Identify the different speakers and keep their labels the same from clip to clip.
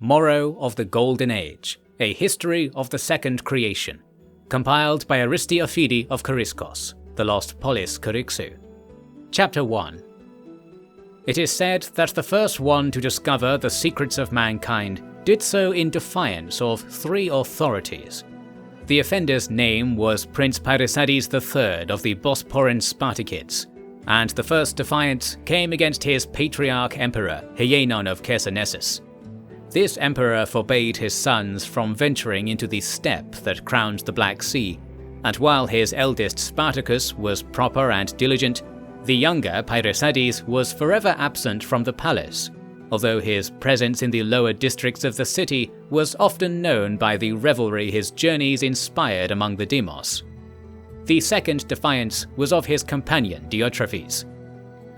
Speaker 1: Morrow of the Golden Age, A History of the Second Creation, compiled by Aristoi Ophide of Coriscos, the Lost Polis Corixu. Chapter 1. It is said that the first one to discover the secrets of mankind did so in defiance of three authorities. The offender's name was Prince Pairisates III of the Bosporan Spartakids, and the first defiance came against his patriarch emperor Hyenon of Chersonesus. This emperor forbade his sons from venturing into the steppe that crowned the Black Sea, and while his eldest Spartacus was proper and diligent, the younger Pairisates was forever absent from the palace, although his presence in the lower districts of the city was often known by the revelry his journeys inspired among the demos. The second defiance was of his companion Diotrephes.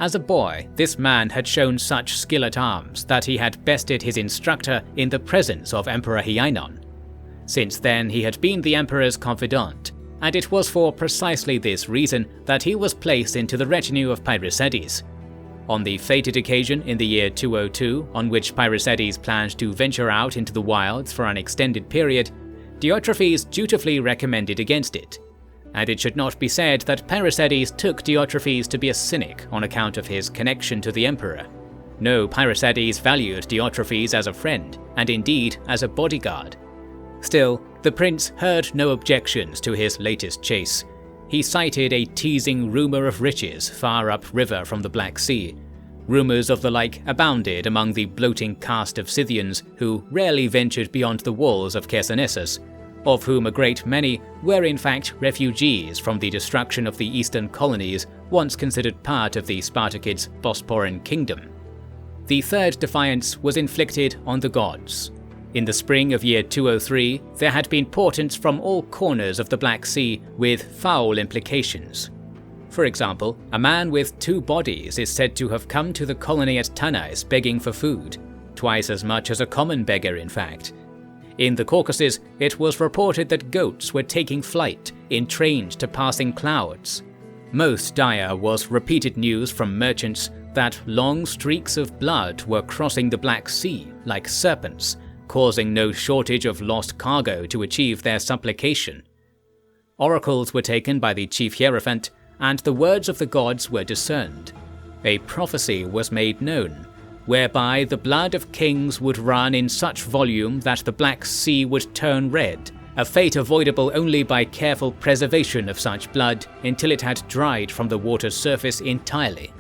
Speaker 1: As a boy, this man had shown such skill at arms that he had bested his instructor in the presence of Emperor Hyenon. Since then, he had been the emperor's confidant, and it was for precisely this reason that he was placed into the retinue of Pairisates. On the fated occasion in the year 202, on which Pairisates planned to venture out into the wilds for an extended period, Diotrephes dutifully recommended against it. And it should not be said that Pairisates took Diotrephes to be a cynic on account of his connection to the emperor. No, Pairisates valued Diotrephes as a friend, and indeed as a bodyguard. Still, the prince heard no objections to his latest chase. He cited a teasing rumour of riches far upriver from the Black Sea. Rumours of the like abounded among the bloating caste of Scythians who rarely ventured beyond the walls of Chersonesus, of whom a great many were in fact refugees from the destruction of the eastern colonies once considered part of the Spartakids' Bosporan kingdom. The third defiance was inflicted on the gods. In the spring of year 203, there had been portents from all corners of the Black Sea with foul implications. For example, a man with 2 bodies is said to have come to the colony at Tanais begging for food, twice as much as a common beggar in fact. In the Caucasus, it was reported that goats were taking flight, entrained to passing clouds. Most dire was repeated news from merchants that long streaks of blood were crossing the Black Sea like serpents, causing no shortage of lost cargo to achieve their supplication. Oracles were taken by the chief hierophant, and the words of the gods were discerned. A prophecy was made known, whereby the blood of kings would run in such volume that the Black Sea would turn red, a fate avoidable only by careful preservation of such blood until it had dried from the water's surface entirely.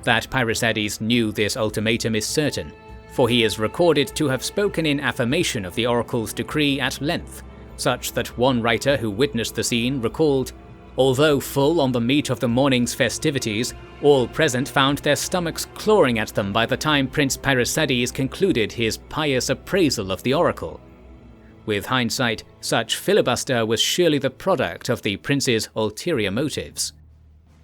Speaker 1: That Pairisates knew this ultimatum is certain, for he is recorded to have spoken in affirmation of the oracle's decree at length, such that one writer who witnessed the scene recalled, "Although full on the meat of the morning's festivities, all present found their stomachs clawing at them by the time Prince Pairisates concluded his pious appraisal of the oracle." With hindsight, such filibuster was surely the product of the prince's ulterior motives.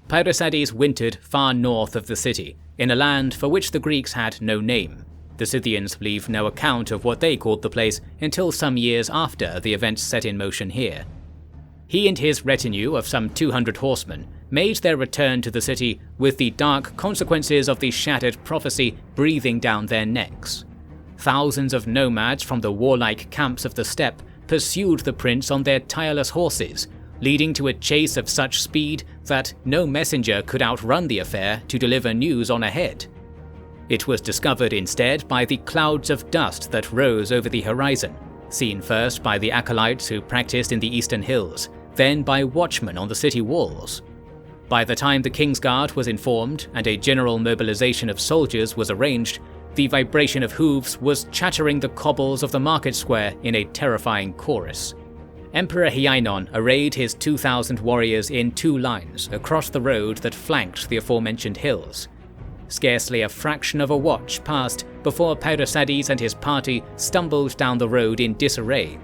Speaker 1: Pairisates wintered far north of the city, in a land for which the Greeks had no name. The Scythians leave no account of what they called the place until some years after the events set in motion here. He and his retinue of some 200 horsemen made their return to the city with the dark consequences of the shattered prophecy breathing down their necks. Thousands of nomads from the warlike camps of the steppe pursued the prince on their tireless horses, leading to a chase of such speed that no messenger could outrun the affair to deliver news on ahead. It was discovered instead by the clouds of dust that rose over the horizon, seen first by the acolytes who practiced in the eastern hills, then by watchmen on the city walls. By the time the King's Guard was informed and a general mobilization of soldiers was arranged, the vibration of hooves was chattering the cobbles of the market square in a terrifying chorus. Emperor Hyenon arrayed his 2,000 warriors in 2 lines across the road that flanked the aforementioned hills. Scarcely a fraction of a watch passed before Pairisates and his party stumbled down the road in disarray.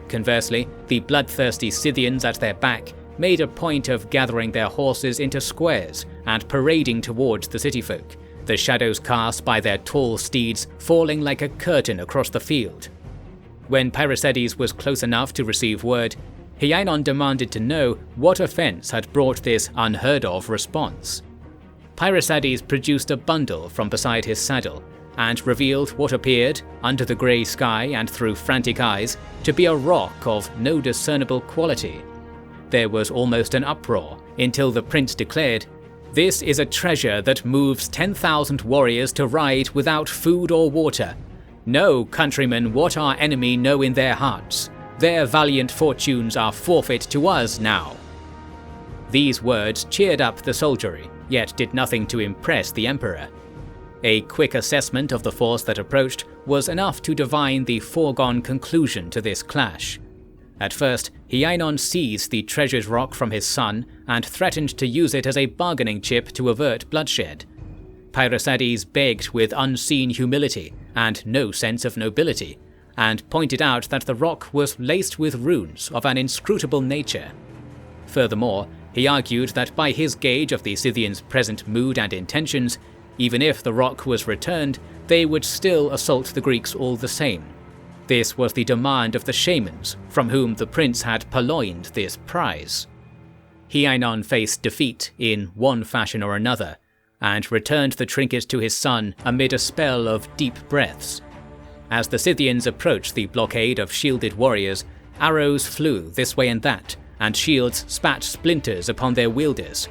Speaker 1: Conversely, the bloodthirsty Scythians at their back made a point of gathering their horses into squares and parading towards the city folk, the shadows cast by their tall steeds falling like a curtain across the field. When Pairisates was close enough to receive word, Hyenon demanded to know what offence had brought this unheard-of response. Pairisates produced a bundle from beside his saddle, and revealed what appeared, under the grey sky and through frantic eyes, to be a rock of no discernible quality. There was almost an uproar, until the prince declared, "This is a treasure that moves 10,000 warriors to ride without food or water. Know, countrymen, what our enemy know in their hearts. Their valiant fortunes are forfeit to us now." These words cheered up the soldiery, yet did nothing to impress the emperor. A quick assessment of the force that approached was enough to divine the foregone conclusion to this clash. At first, Hyaenon seized the treasured rock from his son and threatened to use it as a bargaining chip to avert bloodshed. Paerisades begged with unseen humility and no sense of nobility, and pointed out that the rock was laced with runes of an inscrutable nature. Furthermore, he argued that by his gauge of the Scythians' present mood and intentions, even if the rock was returned, they would still assault the Greeks all the same. This was the demand of the shamans, from whom the prince had purloined this prize. Hyaenon faced defeat in one fashion or another, and returned the trinket to his son amid a spell of deep breaths. As the Scythians approached the blockade of shielded warriors, arrows flew this way and that, and shields spat splinters upon their wielders.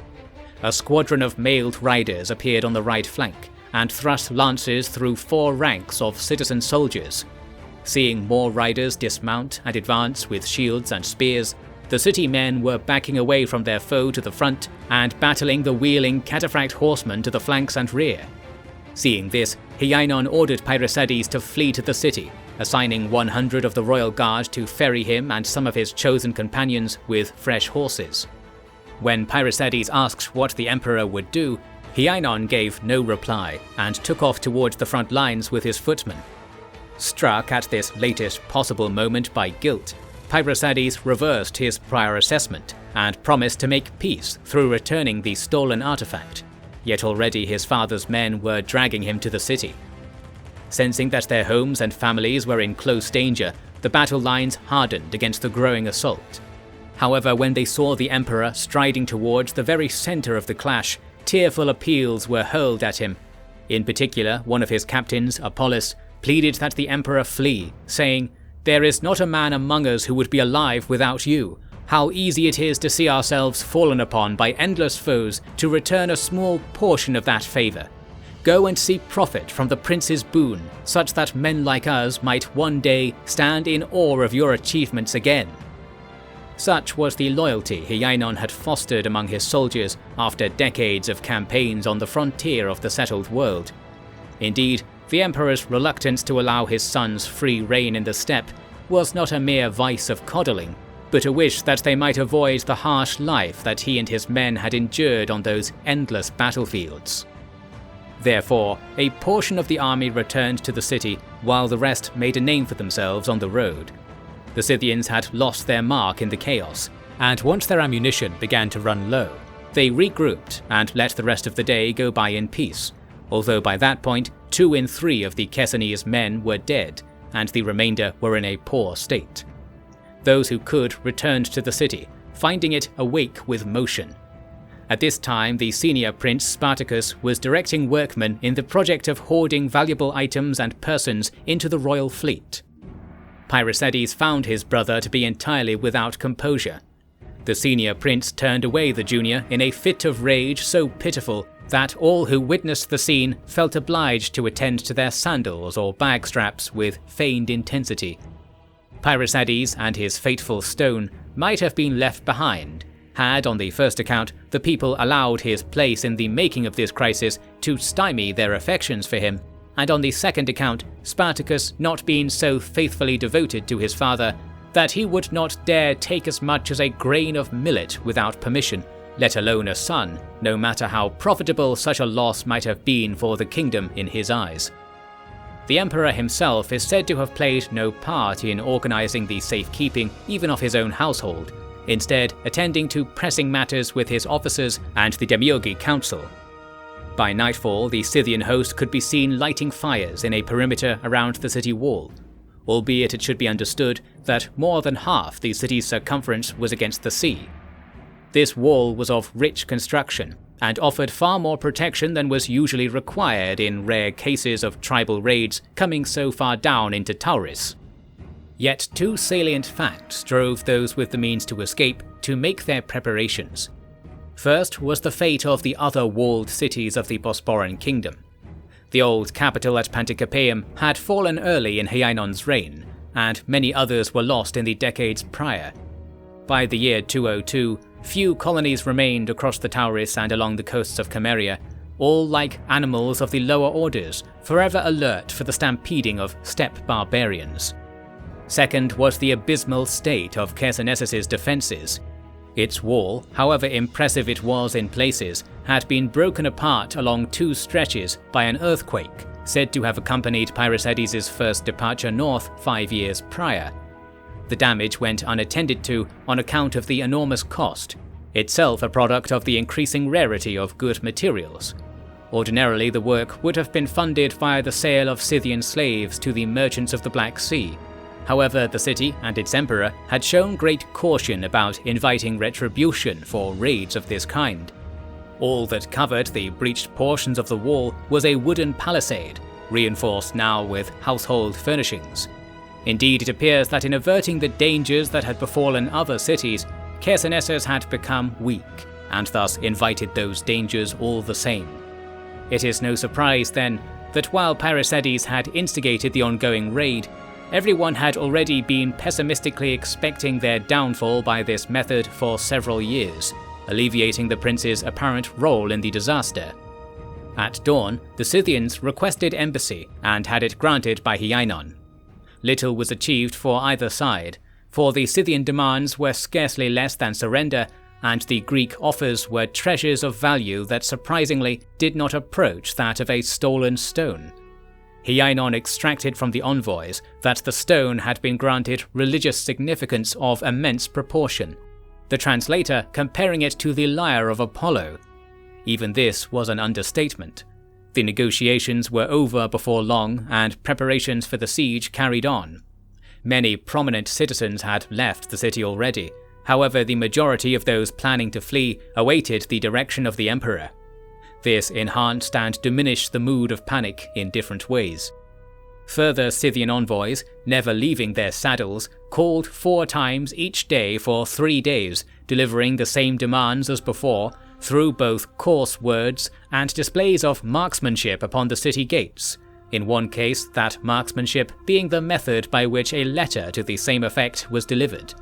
Speaker 1: A squadron of mailed riders appeared on the right flank, and thrust lances through 4 ranks of citizen soldiers. Seeing more riders dismount and advance with shields and spears, the city men were backing away from their foe to the front and battling the wheeling cataphract horsemen to the flanks and rear. Seeing this, Hyaenon ordered Paerisades to flee to the city, assigning 100 of the royal guard to ferry him and some of his chosen companions with fresh horses. When Paerisades asked what the emperor would do, Hyaenon gave no reply and took off towards the front lines with his footmen. Struck at this latest possible moment by guilt, Paerisades reversed his prior assessment and promised to make peace through returning the stolen artifact, yet already his father's men were dragging him to the city. Sensing that their homes and families were in close danger, the battle lines hardened against the growing assault. However, when they saw the emperor striding towards the very center of the clash, tearful appeals were hurled at him. In particular, one of his captains, Apollos, pleaded that the emperor flee, saying, "There is not a man among us who would be alive without you. How easy it is to see ourselves fallen upon by endless foes to return a small portion of that favor. Go and seek profit from the prince's boon, such that men like us might one day stand in awe of your achievements again." Such was the loyalty Hyaenon had fostered among his soldiers after decades of campaigns on the frontier of the settled world. Indeed, the emperor's reluctance to allow his sons free rein in the steppe was not a mere vice of coddling, but a wish that they might avoid the harsh life that he and his men had endured on those endless battlefields. Therefore, a portion of the army returned to the city, while the rest made a name for themselves on the road. The Scythians had lost their mark in the chaos, and once their ammunition began to run low, they regrouped and let the rest of the day go by in peace, although by that point 2 in 3 of the Chersonese men were dead, and the remainder were in a poor state. Those who could returned to the city, finding it awake with motion. At this time, the senior prince Spartacus was directing workmen in the project of hoarding valuable items and persons into the royal fleet. Paerisades found his brother to be entirely without composure. The senior prince turned away the junior in a fit of rage so pitiful that all who witnessed the scene felt obliged to attend to their sandals or bag straps with feigned intensity. Paerisades and his fateful stone might have been left behind, had, on the first account, the people allowed his place in the making of this crisis to stymie their affections for him, and on the second account, Spartacus not been so faithfully devoted to his father that he would not dare take as much as a grain of millet without permission, let alone a son, no matter how profitable such a loss might have been for the kingdom in his eyes. The emperor himself is said to have played no part in organizing the safekeeping even of his own household, instead attending to pressing matters with his officers and the Demiurgi council. By nightfall, the Scythian host could be seen lighting fires in a perimeter around the city wall, albeit it should be understood that more than half the city's circumference was against the sea. This wall was of rich construction, and offered far more protection than was usually required in rare cases of tribal raids coming so far down into Tauris. Yet two salient facts drove those with the means to escape to make their preparations. First was the fate of the other walled cities of the Bosporan kingdom. The old capital at Pantikapaeum had fallen early in Hyainon's reign, and many others were lost in the decades prior. By the year 202, few colonies remained across the Tauris and along the coasts of Cimmeria, all like animals of the lower orders, forever alert for the stampeding of steppe barbarians. Second was the abysmal state of Chersonesus' defences. Its wall, however impressive it was in places, had been broken apart along two stretches by an earthquake, said to have accompanied Pyrrhosides' first departure north 5 years prior. The damage went unattended to on account of the enormous cost, itself a product of the increasing rarity of good materials. Ordinarily, the work would have been funded via the sale of Scythian slaves to the merchants of the Black Sea. However, the city and its emperor had shown great caution about inviting retribution for raids of this kind. All that covered the breached portions of the wall was a wooden palisade, reinforced now with household furnishings. Indeed, it appears that in averting the dangers that had befallen other cities, Chersonesus had become weak, and thus invited those dangers all the same. It is no surprise, then, that while Pyrrhosides had instigated the ongoing raid, everyone had already been pessimistically expecting their downfall by this method for several years, alleviating the prince's apparent role in the disaster. At dawn, the Scythians requested embassy and had it granted by Hyainon. Little was achieved for either side, for the Scythian demands were scarcely less than surrender, and the Greek offers were treasures of value that surprisingly did not approach that of a stolen stone. Hyainon extracted from the envoys that the stone had been granted religious significance of immense proportion, the translator comparing it to the lyre of Apollo. Even this was an understatement. The negotiations were over before long, and preparations for the siege carried on. Many prominent citizens had left the city already. However, the majority of those planning to flee awaited the direction of the emperor. This enhanced and diminished the mood of panic in different ways. Further Scythian envoys, never leaving their saddles, called 4 times each day for 3 days, delivering the same demands as before, through both coarse words and displays of marksmanship upon the city gates, in one case that marksmanship being the method by which a letter to the same effect was delivered.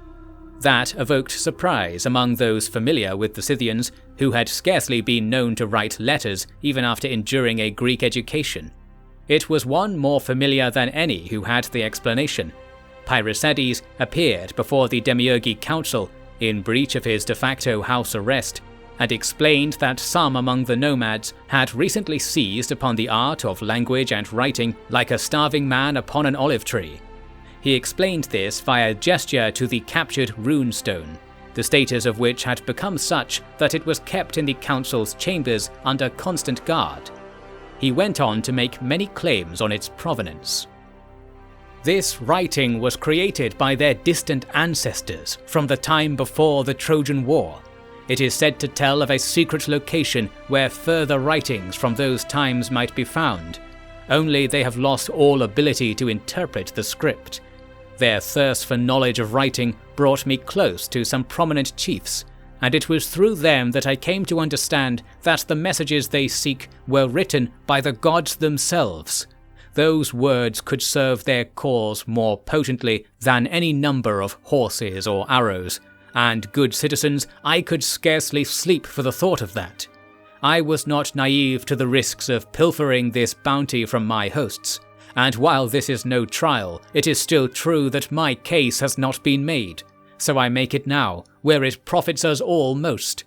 Speaker 1: That evoked surprise among those familiar with the Scythians, who had scarcely been known to write letters even after enduring a Greek education. It was one more familiar than any who had the explanation. Pyrrhosides appeared before the Demiurgi Council in breach of his de facto house arrest, and explained that some among the nomads had recently seized upon the art of language and writing like a starving man upon an olive tree. He explained this via gesture to the captured rune stone, the status of which had become such that it was kept in the council's chambers under constant guard. He went on to make many claims on its provenance. This writing was created by their distant ancestors from the time before the Trojan War. It is said to tell of a secret location where further writings from those times might be found, only they have lost all ability to interpret the script. Their thirst for knowledge of writing brought me close to some prominent chiefs, and it was through them that I came to understand that the messages they seek were written by the gods themselves. Those words could serve their cause more potently than any number of horses or arrows, and good citizens, I could scarcely sleep for the thought of that. I was not naive to the risks of pilfering this bounty from my hosts, and while this is no trial, it is still true that my case has not been made, so I make it now, where it profits us all most.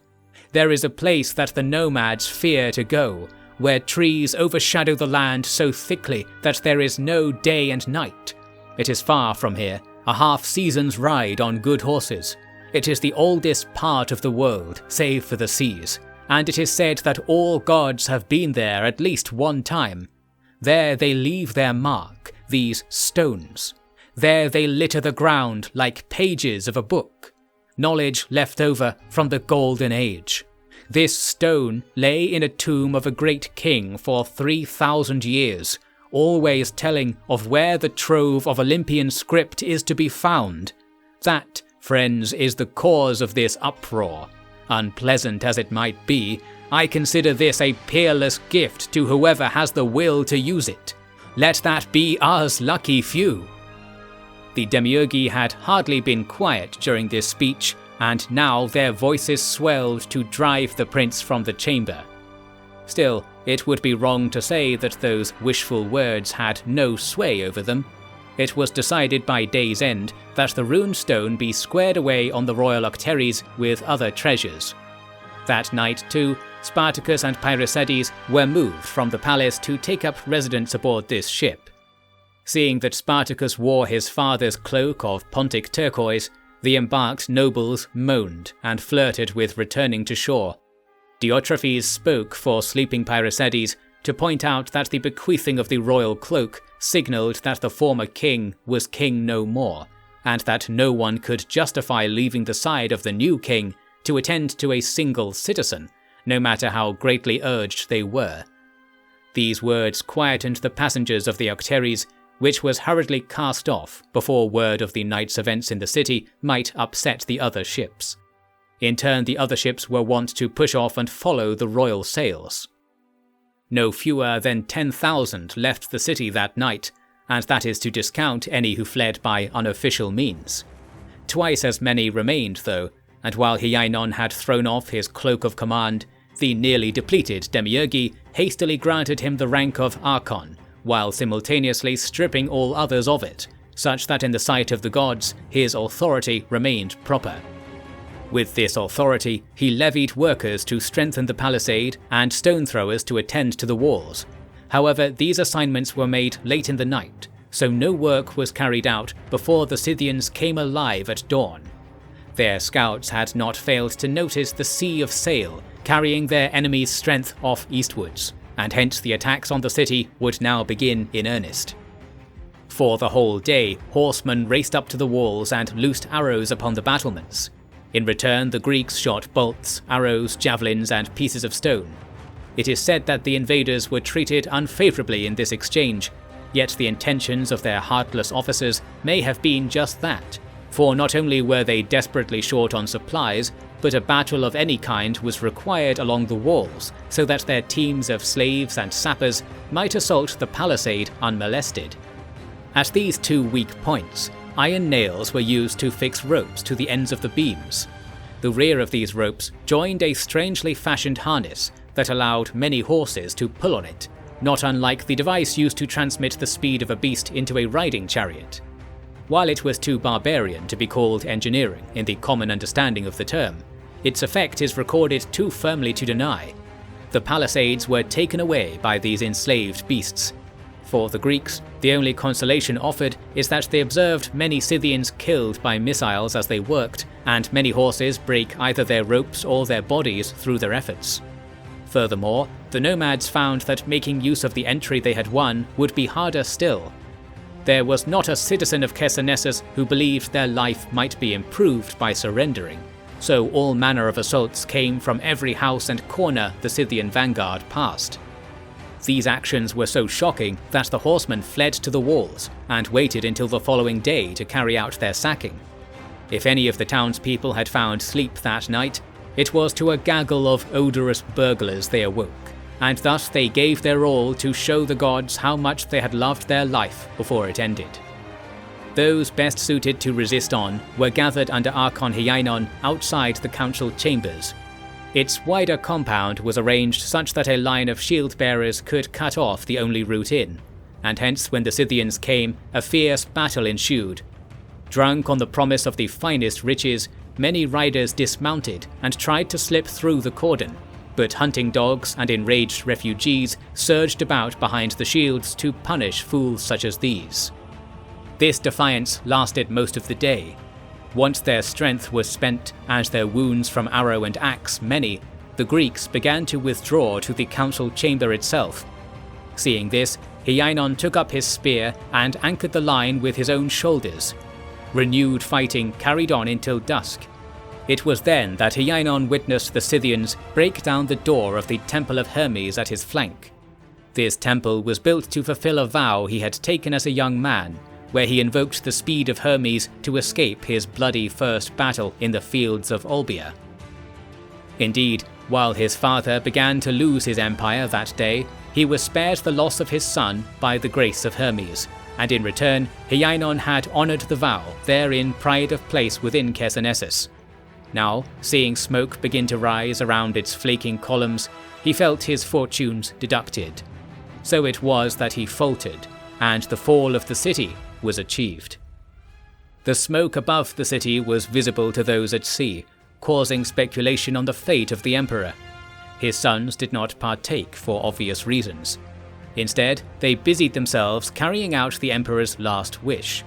Speaker 1: There is a place that the nomads fear to go, where trees overshadow the land so thickly that there is no day and night. It is far from here, a half-season's ride on good horses. It is the oldest part of the world, save for the seas, and it is said that all gods have been there at least one time. There they leave their mark, these stones. There they litter the ground like pages of a book. Knowledge left over from the Golden Age. This stone lay in a tomb of a great king for 3,000 years, always telling of where the trove of Olympian script is to be found. That, friends, is the cause of this uproar. Unpleasant as it might be, I consider this a peerless gift to whoever has the will to use it. Let that be us lucky few." The demiurgi had hardly been quiet during this speech, and now their voices swelled to drive the prince from the chamber. Still, it would be wrong to say that those wishful words had no sway over them. It was decided by day's end that the rune stone be squared away on the royal octeries with other treasures. That night, too, Spartacus and Paereces were moved from the palace to take up residence aboard this ship. Seeing that Spartacus wore his father's cloak of Pontic turquoise, the embarked nobles moaned and flirted with returning to shore. Diotrephes spoke for sleeping Paereces to point out that the bequeathing of the royal cloak signalled that the former king was king no more, and that no one could justify leaving the side of the new king to attend to a single citizen, no matter how greatly urged they were. These words quietened the passengers of the Octeries, which was hurriedly cast off before word of the night's events in the city might upset the other ships. In turn, the other ships were wont to push off and follow the royal sails. No fewer than 10,000 left the city that night, and that is to discount any who fled by unofficial means. Twice as many remained though, and while Hyaenon had thrown off his cloak of command, the nearly depleted demiurgi hastily granted him the rank of Archon, while simultaneously stripping all others of it, such that in the sight of the gods his authority remained proper. With this authority, he levied workers to strengthen the palisade and stone throwers to attend to the walls. However, these assignments were made late in the night, so no work was carried out before the Scythians came alive at dawn. Their scouts had not failed to notice the sea of sail carrying their enemy's strength off eastwards, and hence the attacks on the city would now begin in earnest. For the whole day, horsemen raced up to the walls and loosed arrows upon the battlements. In return, the Greeks shot bolts, arrows, javelins, and pieces of stone. It is said that the invaders were treated unfavourably in this exchange, yet the intentions of their heartless officers may have been just that, for not only were they desperately short on supplies, but a battle of any kind was required along the walls so that their teams of slaves and sappers might assault the palisade unmolested. At these two weak points, iron nails were used to fix ropes to the ends of the beams. The rear of these ropes joined a strangely fashioned harness that allowed many horses to pull on it, not unlike the device used to transmit the speed of a beast into a riding chariot. While it was too barbarian to be called engineering in the common understanding of the term, its effect is recorded too firmly to deny. The palisades were taken away by these enslaved beasts. For the Greeks, the only consolation offered is that they observed many Scythians killed by missiles as they worked, and many horses break either their ropes or their bodies through their efforts. Furthermore, the nomads found that making use of the entry they had won would be harder still. There was not a citizen of Chersonesus who believed their life might be improved by surrendering, so all manner of assaults came from every house and corner the Scythian vanguard passed. These actions were so shocking that the horsemen fled to the walls and waited until the following day to carry out their sacking. If any of the townspeople had found sleep that night, it was to a gaggle of odorous burglars they awoke, and thus they gave their all to show the gods how much they had loved their life before it ended. Those best suited to resist on were gathered under Archon Hyaenon outside the council chambers. Its wider compound was arranged such that a line of shield bearers could cut off the only route in, and hence when the Scythians came, a fierce battle ensued. Drunk on the promise of the finest riches, many riders dismounted and tried to slip through the cordon, but hunting dogs and enraged refugees surged about behind the shields to punish fools such as these. This defiance lasted most of the day. Once their strength was spent and their wounds from arrow and axe many, the Greeks began to withdraw to the council chamber itself. Seeing this, Hyaenon took up his spear and anchored the line with his own shoulders. Renewed fighting carried on until dusk. It was then that Hyaenon witnessed the Scythians break down the door of the Temple of Hermes at his flank. This temple was built to fulfill a vow he had taken as a young man, where he invoked the speed of Hermes to escape his bloody first battle in the fields of Olbia. Indeed, while his father began to lose his empire that day, he was spared the loss of his son by the grace of Hermes, and in return, Hyaenon had honoured the vow there in pride of place within Chersonesus. Now, seeing smoke begin to rise around its flaking columns, he felt his fortunes deducted. So it was that he faltered, and the fall of the city was achieved. The smoke above the city was visible to those at sea, causing speculation on the fate of the emperor. His sons did not partake for obvious reasons. Instead, they busied themselves carrying out the emperor's last wish.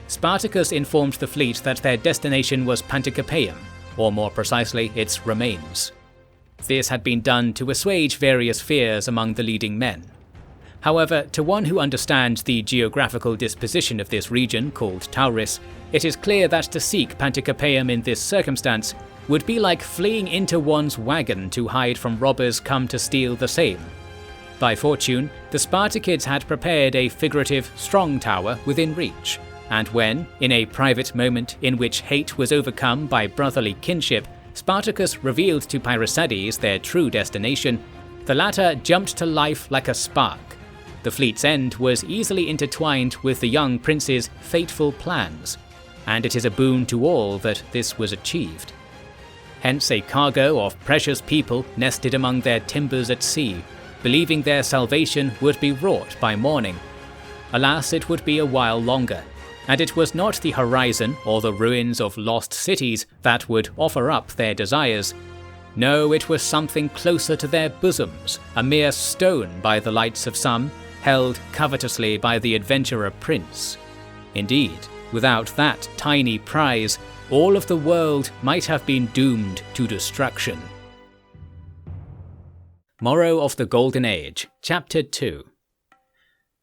Speaker 1: Spartacus informed the fleet that their destination was Panticapaeum, or more precisely, its remains. This had been done to assuage various fears among the leading men. However, to one who understands the geographical disposition of this region called Tauris, it is clear that to seek Panticapaeum in this circumstance would be like fleeing into one's wagon to hide from robbers come to steal the same. By fortune, the Spartakids had prepared a figurative strong tower within reach, and when, in a private moment in which hate was overcome by brotherly kinship, Spartacus revealed to Paerisades their true destination, the latter jumped to life like a spark. The fleet's end was easily intertwined with the young prince's fateful plans, and it is a boon to all that this was achieved. Hence a cargo of precious people nested among their timbers at sea, believing their salvation would be wrought by morning. Alas, it would be a while longer, and it was not the horizon or the ruins of lost cities that would offer up their desires. No, it was something closer to their bosoms, a mere stone by the lights of some, held covetously by the adventurer prince. Indeed, without that tiny prize, all of the world might have been doomed to destruction. Morrow of the Golden Age, Chapter 2.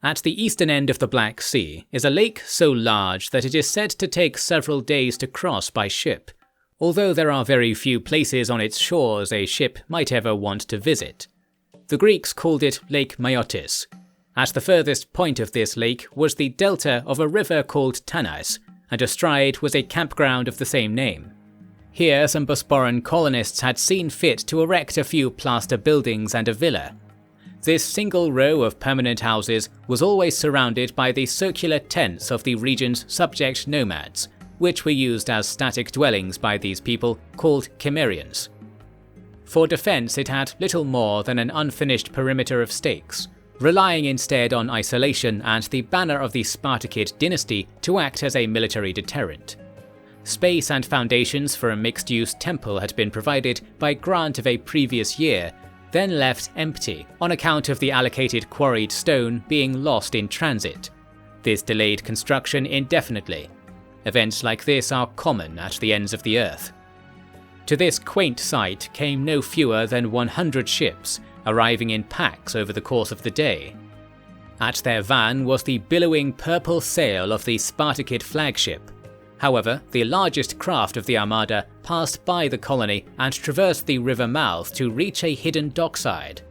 Speaker 1: At the eastern end of the Black Sea is a lake so large that it is said to take several days to cross by ship, although there are very few places on its shores a ship might ever want to visit. The Greeks called it Lake Maiotis. At the furthest point of this lake was the delta of a river called Tanais, and astride was a campground of the same name. Here some Bosporan colonists had seen fit to erect a few plaster buildings and a villa. This single row of permanent houses was always surrounded by the circular tents of the region's subject nomads, which were used as static dwellings by these people called Cimmerians. For defense, it had little more than an unfinished perimeter of stakes, relying instead on isolation and the banner of the Spartakid dynasty to act as a military deterrent. Space and foundations for a mixed-use temple had been provided by grant of a previous year, then left empty on account of the allocated quarried stone being lost in transit. This delayed construction indefinitely. Events like this are common at the ends of the earth. To this quaint site came no fewer than 100 ships, arriving in packs over the course of the day. At their van was the billowing purple sail of the Spartakid flagship. However, the largest craft of the armada passed by the colony and traversed the river mouth to reach a hidden dockside.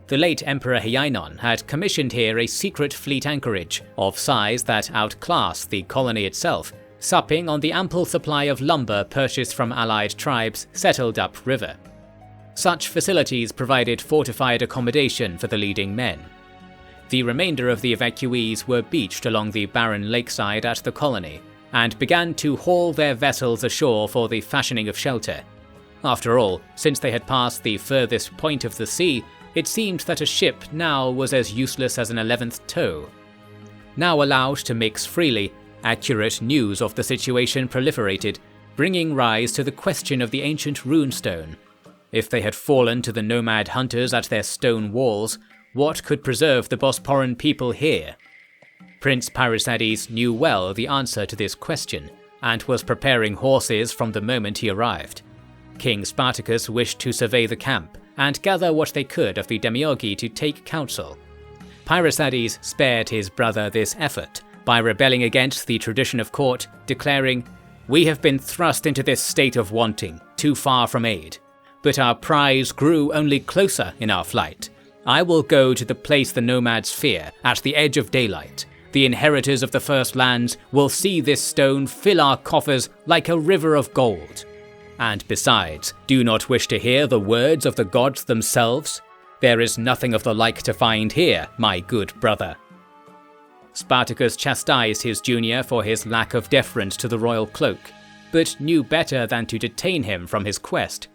Speaker 1: The late Emperor Hyaenon had commissioned here a secret fleet anchorage of size that outclassed the colony itself, supping on the ample supply of lumber purchased from allied tribes settled upriver. Such facilities provided fortified accommodation for the leading men. The remainder of the evacuees were beached along the barren lakeside at the colony, and began to haul their vessels ashore for the fashioning of shelter. After all, since they had passed the furthest point of the sea, it seemed that a ship now was as useless as an 11th toe. Now allowed to mix freely, accurate news of the situation proliferated, bringing rise to the question of the ancient runestone. If they had fallen to the nomad hunters at their stone walls, what could preserve the Bosporan people here? Prince Paerisades knew well the answer to this question, and was preparing horses from the moment he arrived. King Spartacus wished to survey the camp, and gather what they could of the demiurgi to take counsel. Paerisades spared his brother this effort, by rebelling against the tradition of court, declaring, We have been thrust into this state of wanting, too far from aid. But our prize grew only closer in our flight. I will go to the place the nomads fear, at the edge of daylight. The inheritors of the First Lands will see this stone fill our coffers like a river of gold. And besides, do you not wish to hear the words of the gods themselves? There is nothing of the like to find here, my good brother." Spartacus chastised his junior for his lack of deference to the royal cloak, but knew better than to detain him from his quest.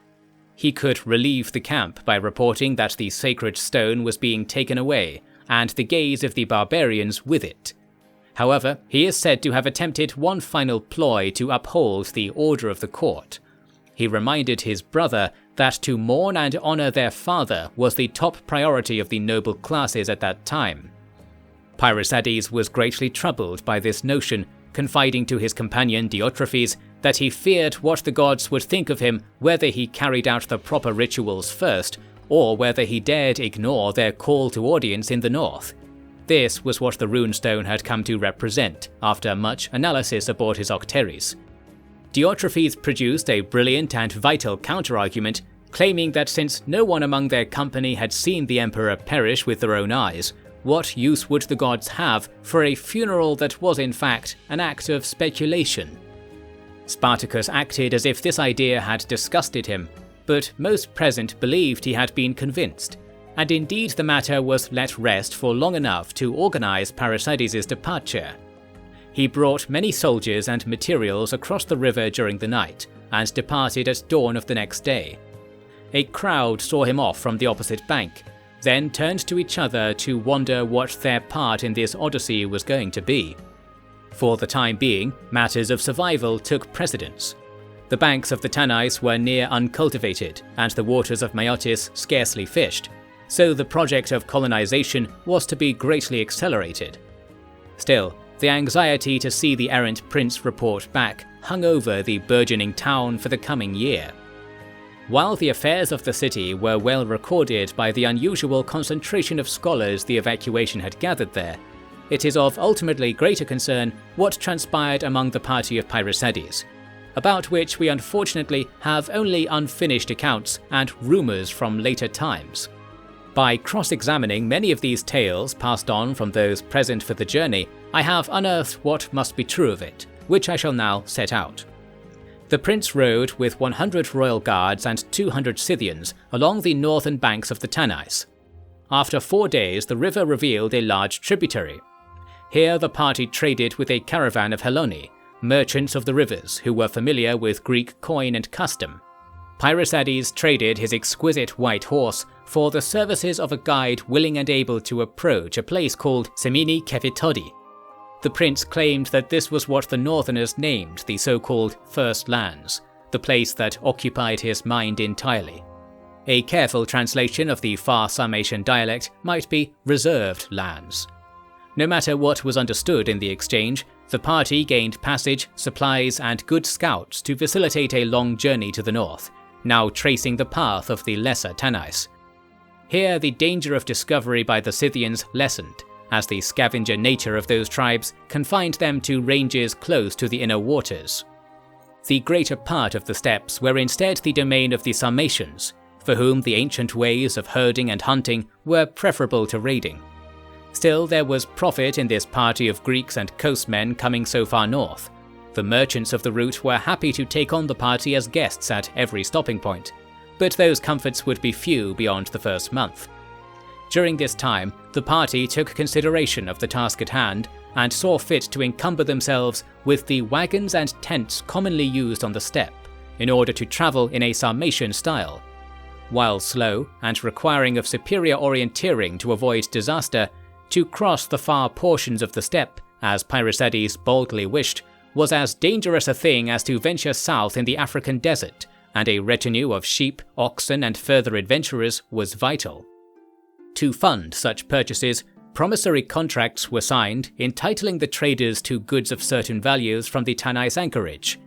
Speaker 1: He could relieve the camp by reporting that the sacred stone was being taken away, and the gaze of the barbarians with it. However, he is said to have attempted one final ploy to uphold the order of the court. He reminded his brother that to mourn and honor their father was the top priority of the noble classes at that time. Pyrrhosides was greatly troubled by this notion, confiding to his companion Diotrephes that he feared what the gods would think of him whether he carried out the proper rituals first, or whether he dared ignore their call to audience in the north. This was what the runestone had come to represent, after much analysis aboard his octeries. Diotrephes produced a brilliant and vital counterargument, claiming that since no one among their company had seen the emperor perish with their own eyes, what use would the gods have for a funeral that was in fact an act of speculation? Spartacus acted as if this idea had disgusted him, but most present believed he had been convinced, and indeed the matter was let rest for long enough to organize Pyrrhosides' departure. He brought many soldiers and materials across the river during the night, and departed at dawn of the next day. A crowd saw him off from the opposite bank, then turned to each other to wonder what their part in this odyssey was going to be. For the time being, matters of survival took precedence. The banks of the Tanais were near uncultivated, and the waters of Maeotis scarcely fished, so the project of colonization was to be greatly accelerated. Still, the anxiety to see the errant prince report back hung over the burgeoning town for the coming year. While the affairs of the city were well recorded by the unusual concentration of scholars the evacuation had gathered there, it is of ultimately greater concern what transpired among the party of Pyrrhosides, about which we unfortunately have only unfinished accounts and rumours from later times. By cross-examining many of these tales passed on from those present for the journey, I have unearthed what must be true of it, which I shall now set out. The prince rode with 100 royal guards and 200 Scythians along the northern banks of the Tanais. After 4 days, the river revealed a large tributary. Here the party traded with a caravan of Heloni, merchants of the rivers who were familiar with Greek coin and custom. Pyrrhosides traded his exquisite white horse for the services of a guide willing and able to approach a place called Semini Kefitodi. The prince claimed that this was what the northerners named the so-called First Lands, the place that occupied his mind entirely. A careful translation of the far Sarmatian dialect might be reserved lands. No matter what was understood in the exchange, the party gained passage, supplies, and good scouts to facilitate a long journey to the north, now tracing the path of the lesser Tanais. Here the danger of discovery by the Scythians lessened, as the scavenger nature of those tribes confined them to ranges close to the inner waters. The greater part of the steppes were instead the domain of the Sarmatians, for whom the ancient ways of herding and hunting were preferable to raiding. Still, there was profit in this party of Greeks and coastmen coming so far north. The merchants of the route were happy to take on the party as guests at every stopping point, but those comforts would be few beyond the first month. During this time, the party took consideration of the task at hand and saw fit to encumber themselves with the wagons and tents commonly used on the steppe, in order to travel in a Sarmatian style. While slow and requiring of superior orienteering to avoid disaster, to cross the far portions of the steppe, as Pyrrhosides boldly wished, was as dangerous a thing as to venture south in the African desert, and a retinue of sheep, oxen, and further adventurers was vital. To fund such purchases, promissory contracts were signed entitling the traders to goods of certain values from the Tanais anchorage.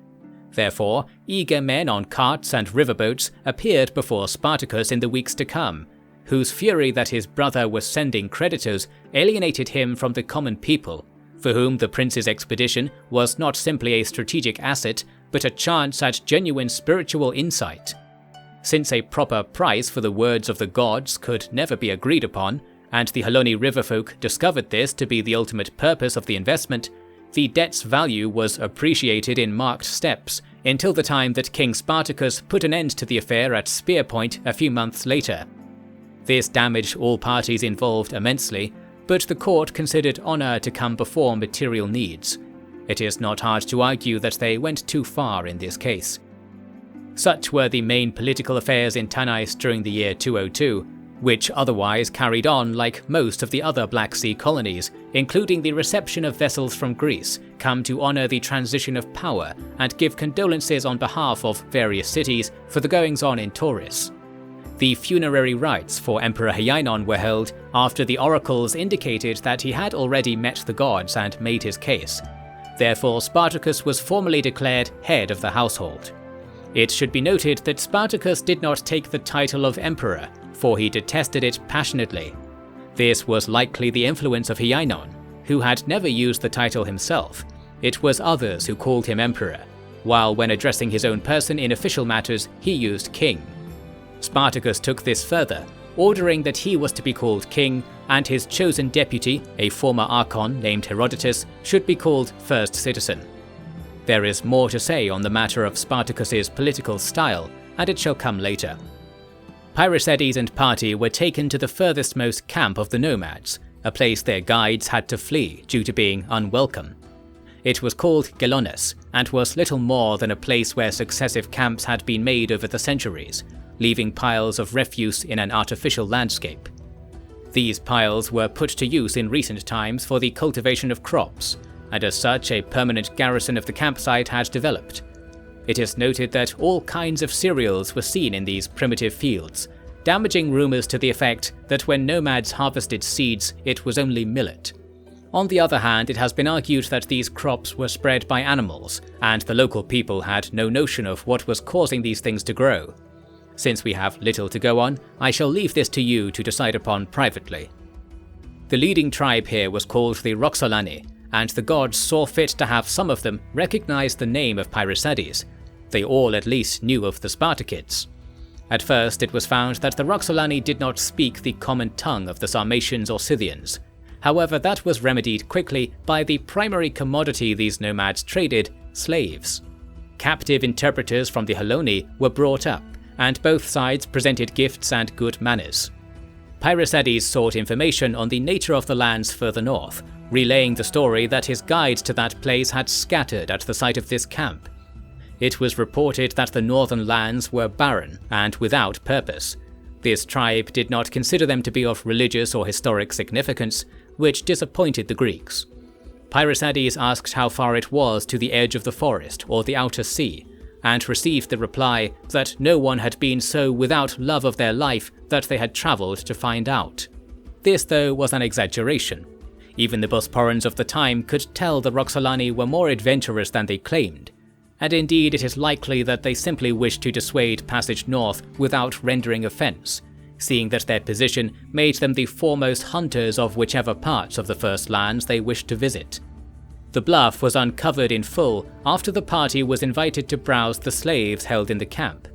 Speaker 1: Therefore, eager men on carts and riverboats appeared before Spartacus in the weeks to come, whose fury that his brother was sending creditors alienated him from the common people, for whom the prince's expedition was not simply a strategic asset, but a chance at genuine spiritual insight. Since a proper price for the words of the gods could never be agreed upon, and the Haloni riverfolk discovered this to be the ultimate purpose of the investment, the debt's value was appreciated in marked steps until the time that King Spartacus put an end to the affair at Spear Point a few months later. This damaged all parties involved immensely, but the court considered honor to come before material needs. It is not hard to argue that they went too far in this case. Such were the main political affairs in Tanais during the year 202, which otherwise carried on like most of the other Black Sea colonies, including the reception of vessels from Greece, come to honor the transition of power and give condolences on behalf of various cities for the goings-on in Tauris. The funerary rites for Emperor Hyenon were held after the oracles indicated that he had already met the gods and made his case. Therefore, Spartacus was formally declared head of the household. It should be noted that Spartacus did not take the title of emperor, for he detested it passionately. This was likely the influence of Hyenon, who had never used the title himself. It was others who called him emperor, while when addressing his own person in official matters, he used king. Spartacus took this further, ordering that he was to be called king, and his chosen deputy, a former archon named Herodotus, should be called first citizen. There is more to say on the matter of Spartacus's political style, and it shall come later. Pyrrhosides and party were taken to the furthestmost camp of the nomads, a place their guides had to flee due to being unwelcome. It was called Gelonis, and was little more than a place where successive camps had been made over the centuries, leaving piles of refuse in an artificial landscape. These piles were put to use in recent times for the cultivation of crops, and as such a permanent garrison of the campsite had developed. It is noted that all kinds of cereals were seen in these primitive fields, damaging rumors to the effect that when nomads harvested seeds, it was only millet. On the other hand, it has been argued that these crops were spread by animals, and the local people had no notion of what was causing these things to grow. Since we have little to go on, I shall leave this to you to decide upon privately. The leading tribe here was called the Roxolani, and the gods saw fit to have some of them recognize the name of Pyrrhosides. They all at least knew of the Spartakids. At first it was found that the Roxolani did not speak the common tongue of the Sarmatians or Scythians. However, that was remedied quickly by the primary commodity these nomads traded, slaves. Captive interpreters from the Haloni were brought up, and both sides presented gifts and good manners. Pyrrhosides sought information on the nature of the lands further north, relaying the story that his guides to that place had scattered at the site of this camp. It was reported that the northern lands were barren and without purpose. This tribe did not consider them to be of religious or historic significance, which disappointed the Greeks. Pyrrhosides asked how far it was to the edge of the forest or the outer sea, and received the reply that no one had been so without love of their life that they had travelled to find out. This, though, was an exaggeration. Even the Bosporans of the time could tell the Roxolani were more adventurous than they claimed, and indeed it is likely that they simply wished to dissuade passage north without rendering offence, seeing that their position made them the foremost hunters of whichever parts of the first lands they wished to visit. The bluff was uncovered in full after the party was invited to browse the slaves held in the camp.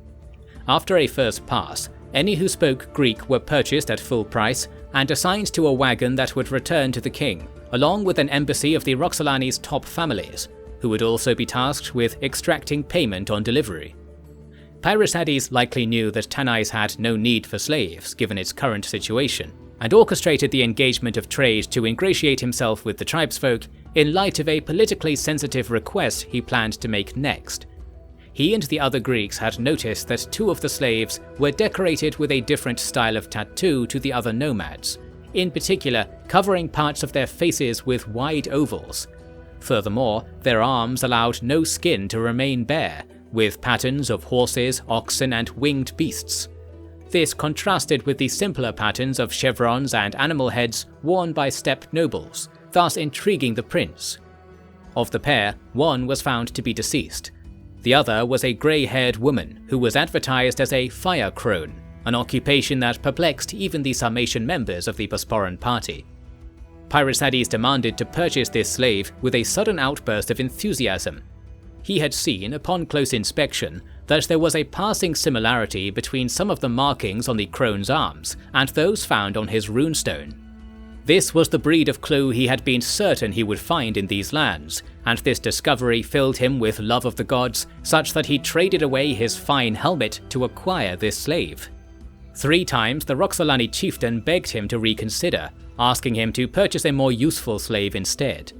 Speaker 1: After a first pass, any who spoke Greek were purchased at full price and assigned to a wagon that would return to the king, along with an embassy of the Roxolani's top families, who would also be tasked with extracting payment on delivery. Pyrrhosides likely knew that Tanais had no need for slaves given its current situation, and orchestrated the engagement of trade to ingratiate himself with the tribesfolk in light of a politically sensitive request he planned to make next. He and the other Greeks had noticed that two of the slaves were decorated with a different style of tattoo to the other nomads, in particular covering parts of their faces with wide ovals. Furthermore, their arms allowed no skin to remain bare, with patterns of horses, oxen, and winged beasts. This contrasted with the simpler patterns of chevrons and animal heads worn by steppe nobles, thus intriguing the prince. Of the pair, one was found to be deceased. The other was a grey-haired woman who was advertised as a fire crone, an occupation that perplexed even the Sarmatian members of the Bosporan party. Pyrrhusades demanded to purchase this slave with a sudden outburst of enthusiasm. He had seen, upon close inspection, that there was a passing similarity between some of the markings on the crone's arms and those found on his runestone. This was the breed of clue he had been certain he would find in these lands, and this discovery filled him with love of the gods, such that he traded away his fine helmet to acquire this slave. 3 times the Roxolani chieftain begged him to reconsider, asking him to purchase a more useful slave instead.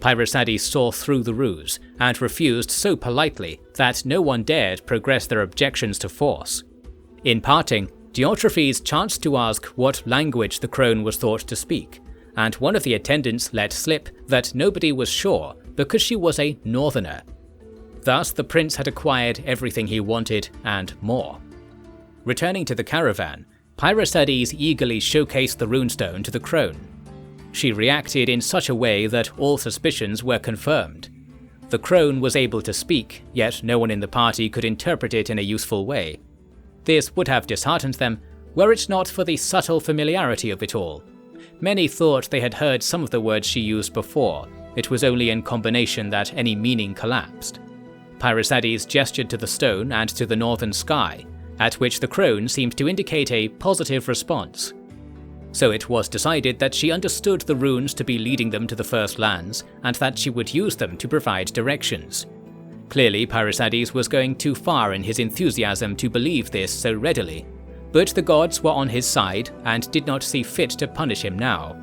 Speaker 1: Pyrrhusades saw through the ruse, and refused so politely that no one dared progress their objections to force. In parting, Diotrephes chanced to ask what language the crone was thought to speak, and one of the attendants let slip that nobody was sure because she was a northerner. Thus the prince had acquired everything he wanted and more. Returning to the caravan, Pyrrhusades eagerly showcased the runestone to the crone. She reacted in such a way that all suspicions were confirmed. The crone was able to speak, yet no one in the party could interpret it in a useful way. This would have disheartened them, were it not for the subtle familiarity of it all. Many thought they had heard some of the words she used before. It was only in combination that any meaning collapsed. Pyrrhusades gestured to the stone and to the northern sky, at which the crone seemed to indicate a positive response. So it was decided that she understood the runes to be leading them to the First Lands, and that she would use them to provide directions. Clearly, Pyrrhusades was going too far in his enthusiasm to believe this so readily, but the gods were on his side and did not see fit to punish him now.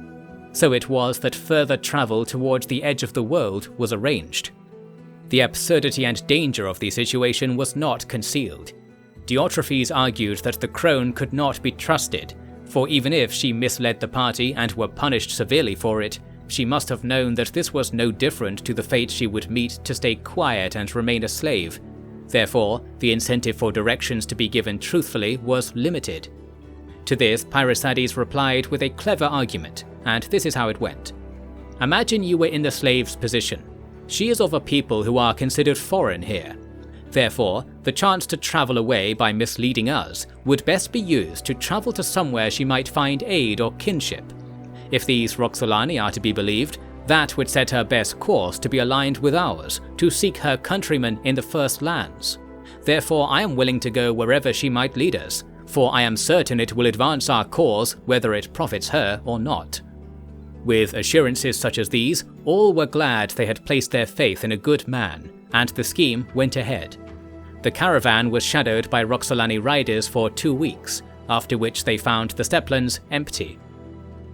Speaker 1: So it was that further travel towards the edge of the world was arranged. The absurdity and danger of the situation was not concealed. Diotrephes argued that the crone could not be trusted, for even if she misled the party and were punished severely for it, she must have known that this was no different to the fate she would meet to stay quiet and remain a slave. Therefore, the incentive for directions to be given truthfully was limited. To this, Pyrrhusades replied with a clever argument, and this is how it went. Imagine you were in the slave's position. She is of a people who are considered foreign here. Therefore, the chance to travel away by misleading us would best be used to travel to somewhere she might find aid or kinship. If these Roxolani are to be believed, that would set her best course to be aligned with ours, to seek her countrymen in the First Lands. Therefore I am willing to go wherever she might lead us, for I am certain it will advance our cause whether it profits her or not. With assurances such as these, all were glad they had placed their faith in a good man, and the scheme went ahead. The caravan was shadowed by Roxolani riders for 2 weeks, after which they found the steplands empty.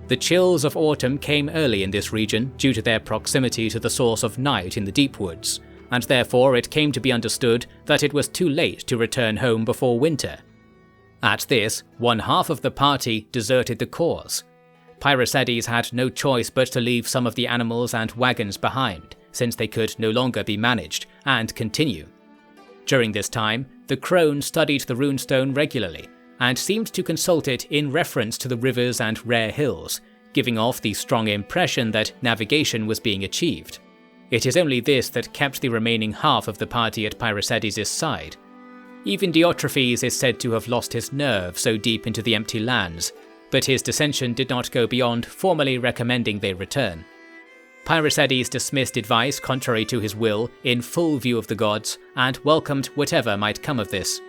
Speaker 1: The chills of autumn came early in this region due to their proximity to the source of night in the deep woods, and therefore it came to be understood that it was too late to return home before winter. At this, one half of the party deserted the cause. Pyrrhusades had no choice but to leave some of the animals and wagons behind, since they could no longer be managed, and continue. During this time, the crone studied the runestone regularly, and seemed to consult it in reference to the rivers and rare hills, giving off the strong impression that navigation was being achieved. It is only this that kept the remaining half of the party at Pyrrhusades' side. Even Diotrephes is said to have lost his nerve so deep into the empty lands, but his dissension did not go beyond formally recommending they return. Pyrrhusades dismissed advice contrary to his will in full view of the gods, and welcomed whatever might come of this.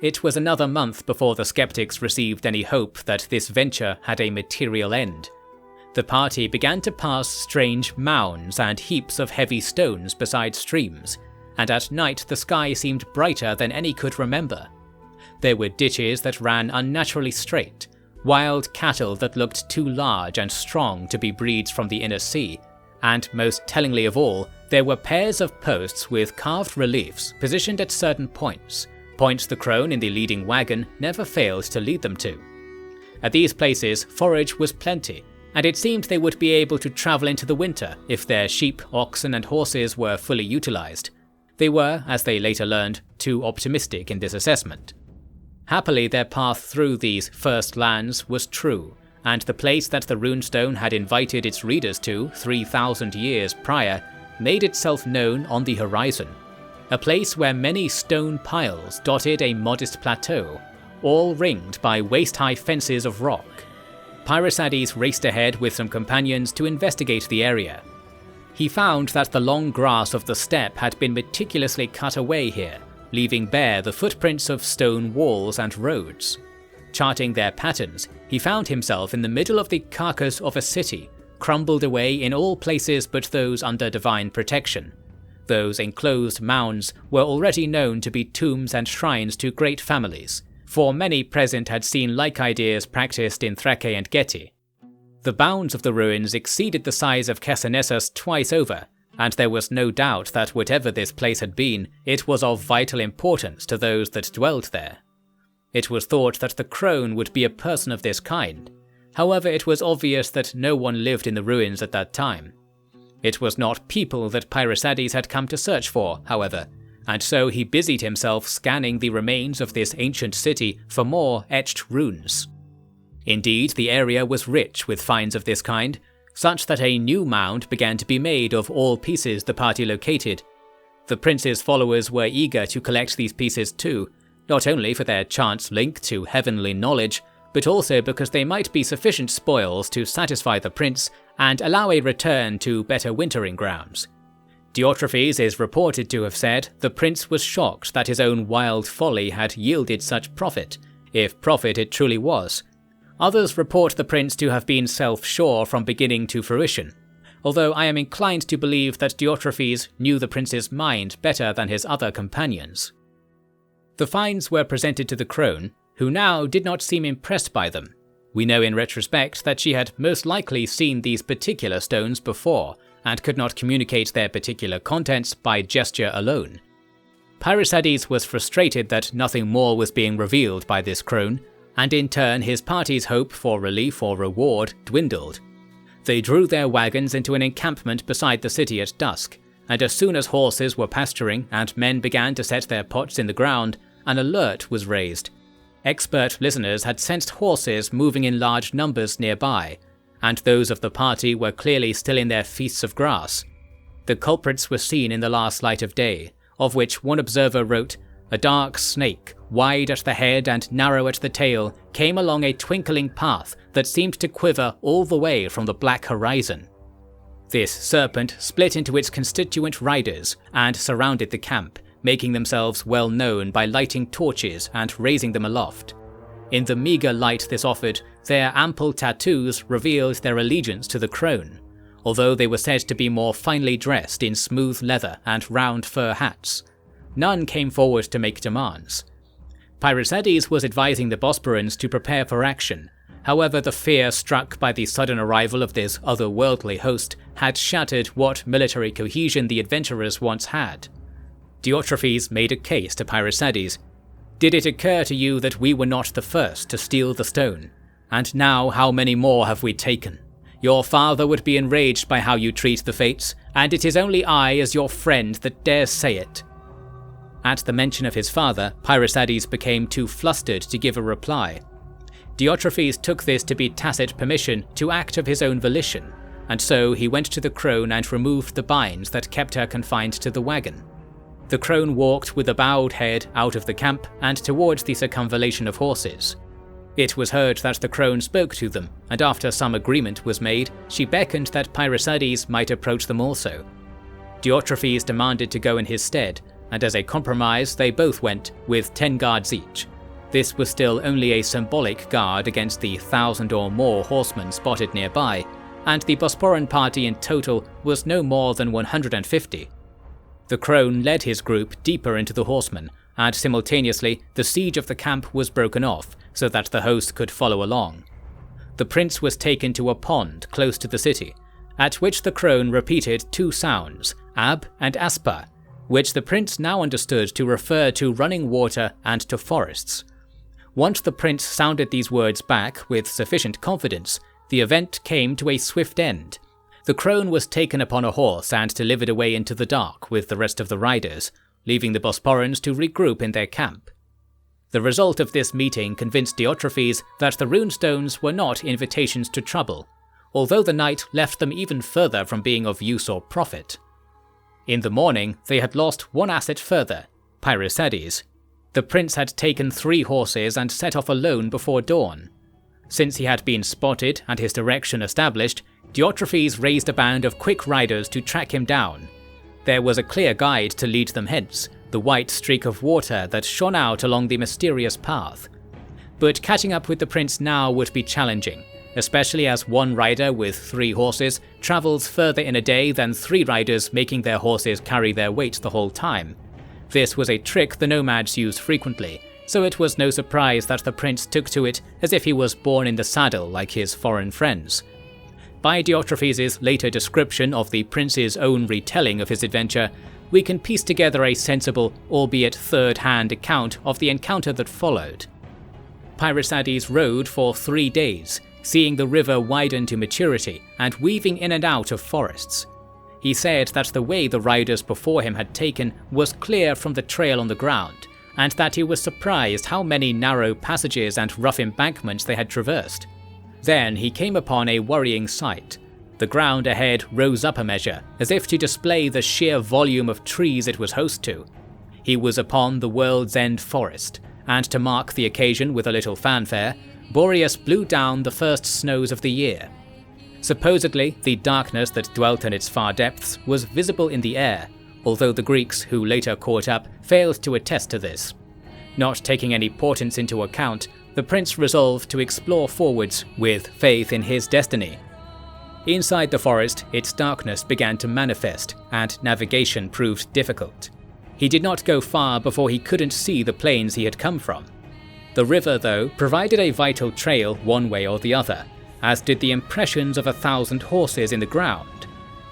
Speaker 1: It was another month before the skeptics received any hope that this venture had a material end. The party began to pass strange mounds and heaps of heavy stones beside streams, and at night the sky seemed brighter than any could remember. There were ditches that ran unnaturally straight, wild cattle that looked too large and strong to be breeds from the inner sea, and most tellingly of all, there were pairs of posts with carved reliefs positioned at certain points the crone in the leading wagon never failed to lead them to. At these places, forage was plenty, and it seemed they would be able to travel into the winter if their sheep, oxen and horses were fully utilized. They were, as they later learned, too optimistic in this assessment. Happily, their path through these First Lands was true, and the place that the runestone had invited its readers to 3,000 years prior made itself known on the horizon. A place where many stone piles dotted a modest plateau, all ringed by waist-high fences of rock. Pyrrhusades raced ahead with some companions to investigate the area. He found that the long grass of the steppe had been meticulously cut away here, leaving bare the footprints of stone walls and roads. Charting their patterns, he found himself in the middle of the carcass of a city, crumbled away in all places but those under divine protection. Those enclosed mounds were already known to be tombs and shrines to great families, for many present had seen like ideas practiced in Thrace and Geti. The bounds of the ruins exceeded the size of Chersonesus twice over, and there was no doubt that whatever this place had been, it was of vital importance to those that dwelt there. It was thought that the crone would be a person of this kind. However, it was obvious that no one lived in the ruins at that time. It was not people that Pyrrhusades had come to search for, however, and so he busied himself scanning the remains of this ancient city for more etched runes. Indeed, the area was rich with finds of this kind, such that a new mound began to be made of all pieces the party located. The prince's followers were eager to collect these pieces too, not only for their chance link to heavenly knowledge, but also because they might be sufficient spoils to satisfy the prince and allow a return to better wintering grounds. Diotrephes is reported to have said the prince was shocked that his own wild folly had yielded such profit, if profit it truly was. Others report the prince to have been self-sure from beginning to fruition, although I am inclined to believe that Diotrephes knew the prince's mind better than his other companions. The finds were presented to the crone, who now did not seem impressed by them. We know in retrospect that she had most likely seen these particular stones before, and could not communicate their particular contents by gesture alone. Pyrrhusades was frustrated that nothing more was being revealed by this crone, and in turn his party's hope for relief or reward dwindled. They drew their wagons into an encampment beside the city at dusk, and as soon as horses were pasturing and men began to set their pots in the ground, an alert was raised. Expert listeners had sensed horses moving in large numbers nearby, and those of the party were clearly still in their feasts of grass. The culprits were seen in the last light of day, of which one observer wrote, "A dark snake, wide at the head and narrow at the tail, came along a twinkling path that seemed to quiver all the way from the black horizon." This serpent split into its constituent riders and surrounded the camp, making themselves well known by lighting torches and raising them aloft. In the meagre light this offered, their ample tattoos revealed their allegiance to the crone, although they were said to be more finely dressed in smooth leather and round fur hats. None came forward to make demands. Pyrrhusades was advising the Bosporans to prepare for action. However, the fear struck by the sudden arrival of this otherworldly host had shattered what military cohesion the adventurers once had. Diotrephes made a case to Pyrrhusades. "Did it occur to you that we were not the first to steal the stone? And now how many more have we taken? Your father would be enraged by how you treat the fates, and it is only I as your friend that dares say it." At the mention of his father, Pyrrhusades became too flustered to give a reply. Diotrephes took this to be tacit permission to act of his own volition, and so he went to the crone and removed the binds that kept her confined to the wagon. The crone walked with a bowed head out of the camp and towards the circumvallation of horses. It was heard that the crone spoke to them, and after some agreement was made, she beckoned that Pyrrhusades might approach them also. Diotrephes demanded to go in his stead, and as a compromise they both went, with 10 guards each. This was still only a symbolic guard against the 1,000 or more horsemen spotted nearby, and the Bosporan party in total was no more than 150. The crone led his group deeper into the horsemen, and simultaneously the siege of the camp was broken off so that the host could follow along. The prince was taken to a pond close to the city, at which the crone repeated 2 sounds, ab and aspa, which the prince now understood to refer to running water and to forests. Once the prince sounded these words back with sufficient confidence, the event came to a swift end. The crone was taken upon a horse and delivered away into the dark with the rest of the riders, leaving the Bosporans to regroup in their camp. The result of this meeting convinced Diotrephes that the runestones were not invitations to trouble, although the night left them even further from being of use or profit. In the morning, they had lost one asset further, Pyrrhusades. The prince had taken 3 horses and set off alone before dawn. Since he had been spotted and his direction established, Diotrephes raised a band of quick riders to track him down. There was a clear guide to lead them hence, the white streak of water that shone out along the mysterious path. But catching up with the prince now would be challenging, especially as one rider with 3 horses travels further in a day than 3 riders making their horses carry their weight the whole time. This was a trick the nomads used frequently, so it was no surprise that the prince took to it as if he was born in the saddle like his foreign friends. By Diotrephes' later description of the prince's own retelling of his adventure, we can piece together a sensible, albeit third-hand account of the encounter that followed. Pyrrhusades rode for 3 days, seeing the river widen to maturity and weaving in and out of forests. He said that the way the riders before him had taken was clear from the trail on the ground, and that he was surprised how many narrow passages and rough embankments they had traversed. Then he came upon a worrying sight. The ground ahead rose up a measure, as if to display the sheer volume of trees it was host to. He was upon the world's end forest, and to mark the occasion with a little fanfare, Boreas blew down the first snows of the year. Supposedly, the darkness that dwelt in its far depths was visible in the air, although the Greeks who later caught up failed to attest to this. Not taking any portents into account, the prince resolved to explore forwards with faith in his destiny. Inside the forest, its darkness began to manifest, and navigation proved difficult. He did not go far before he couldn't see the plains he had come from. The river, though, provided a vital trail one way or the other, as did the impressions of 1,000 horses in the ground.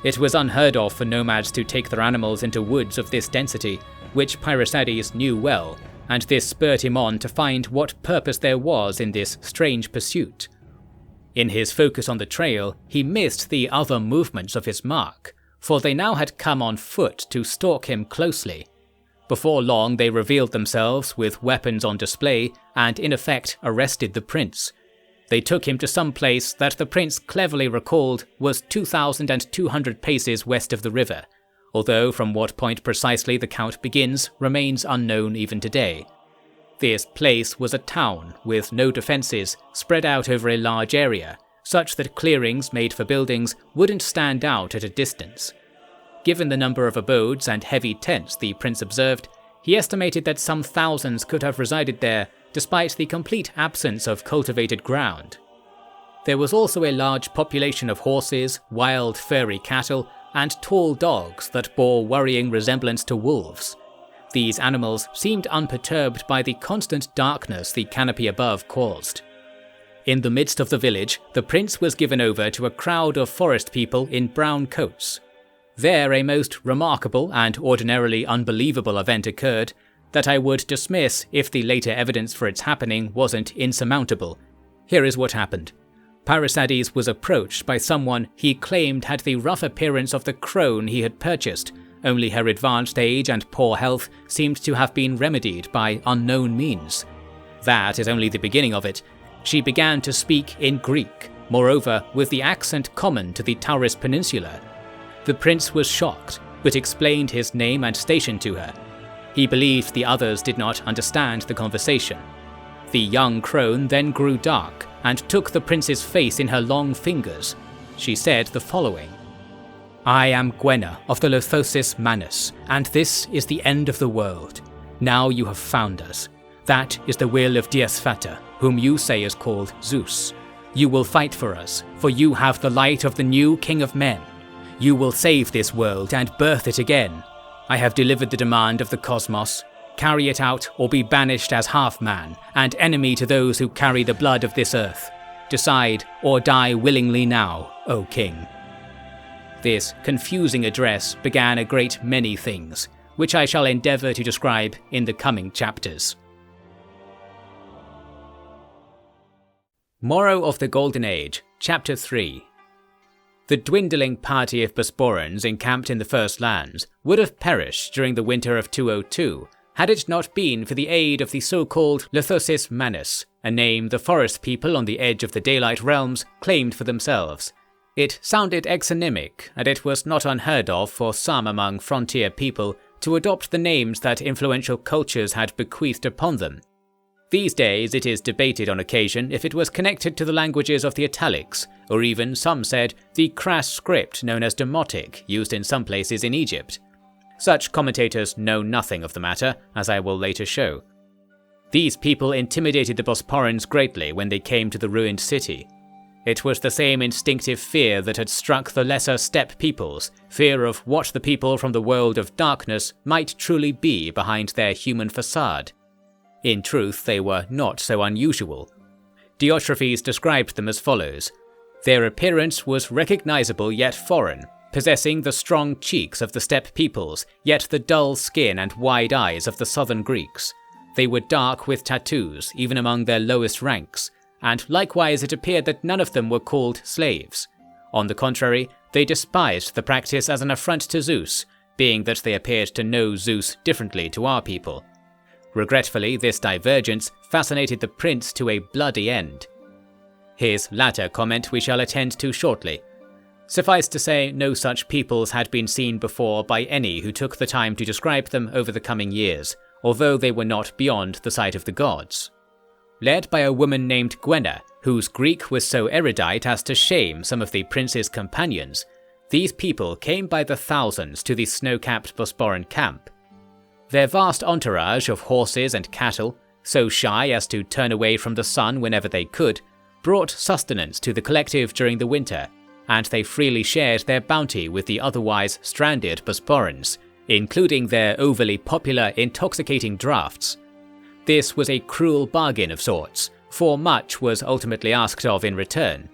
Speaker 1: It was unheard of for nomads to take their animals into woods of this density, which Pyrrhusades knew well, and this spurred him on to find what purpose there was in this strange pursuit. In his focus on the trail, he missed the other movements of his mark, for they now had come on foot to stalk him closely. Before long they revealed themselves with weapons on display and in effect arrested the prince. They took him to some place that the prince cleverly recalled was 2,200 paces west of the river, although from what point precisely the count begins remains unknown even today. This place was a town with no defences spread out over a large area, such that clearings made for buildings wouldn't stand out at a distance. Given the number of abodes and heavy tents the prince observed, he estimated that some thousands could have resided there despite the complete absence of cultivated ground. There was also a large population of horses, wild furry cattle, and tall dogs that bore worrying resemblance to wolves. These animals seemed unperturbed by the constant darkness the canopy above caused. In the midst of the village, the prince was given over to a crowd of forest people in brown coats. There a most remarkable and ordinarily unbelievable event occurred that I would dismiss if the later evidence for its happening wasn't insurmountable. Here is what happened. Pyrrhusades was approached by someone he claimed had the rough appearance of the crone he had purchased, only her advanced age and poor health seemed to have been remedied by unknown means. That is only the beginning of it. She began to speak in Greek, moreover with the accent common to the Taurus Peninsula. The prince was shocked, but explained his name and station to her. He believed the others did not understand the conversation. The young crone then grew dark and took the prince's face in her long fingers. She said the following: "I am Gwena of the Lothosis Manus, and this is the end of the world. Now you have found us. That is the will of Diasphata, whom you say is called Zeus. You will fight for us, for you have the light of the new King of Men. You will save this world and birth it again. I have delivered the demand of the cosmos. Carry it out or be banished as half-man and enemy to those who carry the blood of this earth. Decide or die willingly now, O King." This confusing address began a great many things, which I shall endeavour to describe in the coming chapters. Morrow of the Golden Age, Chapter 3. The dwindling party of Bosporans encamped in the First Lands would have perished during the winter of 202 had it not been for the aid of the so-called Lothosis Manus, a name the forest people on the edge of the Daylight Realms claimed for themselves. It sounded exonymic, and it was not unheard of for some among frontier people to adopt the names that influential cultures had bequeathed upon them. These days it is debated on occasion if it was connected to the languages of the Italics, or even, some said, the crass script known as Demotic, used in some places in Egypt. Such commentators know nothing of the matter, as I will later show. These people intimidated the Bosporans greatly when they came to the ruined city. It was the same instinctive fear that had struck the lesser steppe peoples, fear of what the people from the world of darkness might truly be behind their human facade. In truth, they were not so unusual. Diotrephes described them as follows: their appearance was recognizable yet foreign, possessing the strong cheeks of the steppe peoples, yet the dull skin and wide eyes of the southern Greeks. They were dark with tattoos, even among their lowest ranks, and likewise it appeared that none of them were called slaves. On the contrary, they despised the practice as an affront to Zeus, being that they appeared to know Zeus differently to our people. Regretfully, this divergence fascinated the prince to a bloody end. His latter comment we shall attend to shortly. Suffice to say, no such peoples had been seen before by any who took the time to describe them over the coming years, although they were not beyond the sight of the gods. Led by a woman named Gwenna, whose Greek was so erudite as to shame some of the prince's companions, these people came by the thousands to the snow-capped Bosporan camp. Their vast entourage of horses and cattle, so shy as to turn away from the sun whenever they could, brought sustenance to the collective during the winter, and they freely shared their bounty with the otherwise stranded Bosporans, including their overly popular intoxicating draughts. This was a cruel bargain of sorts, for much was ultimately asked of in return.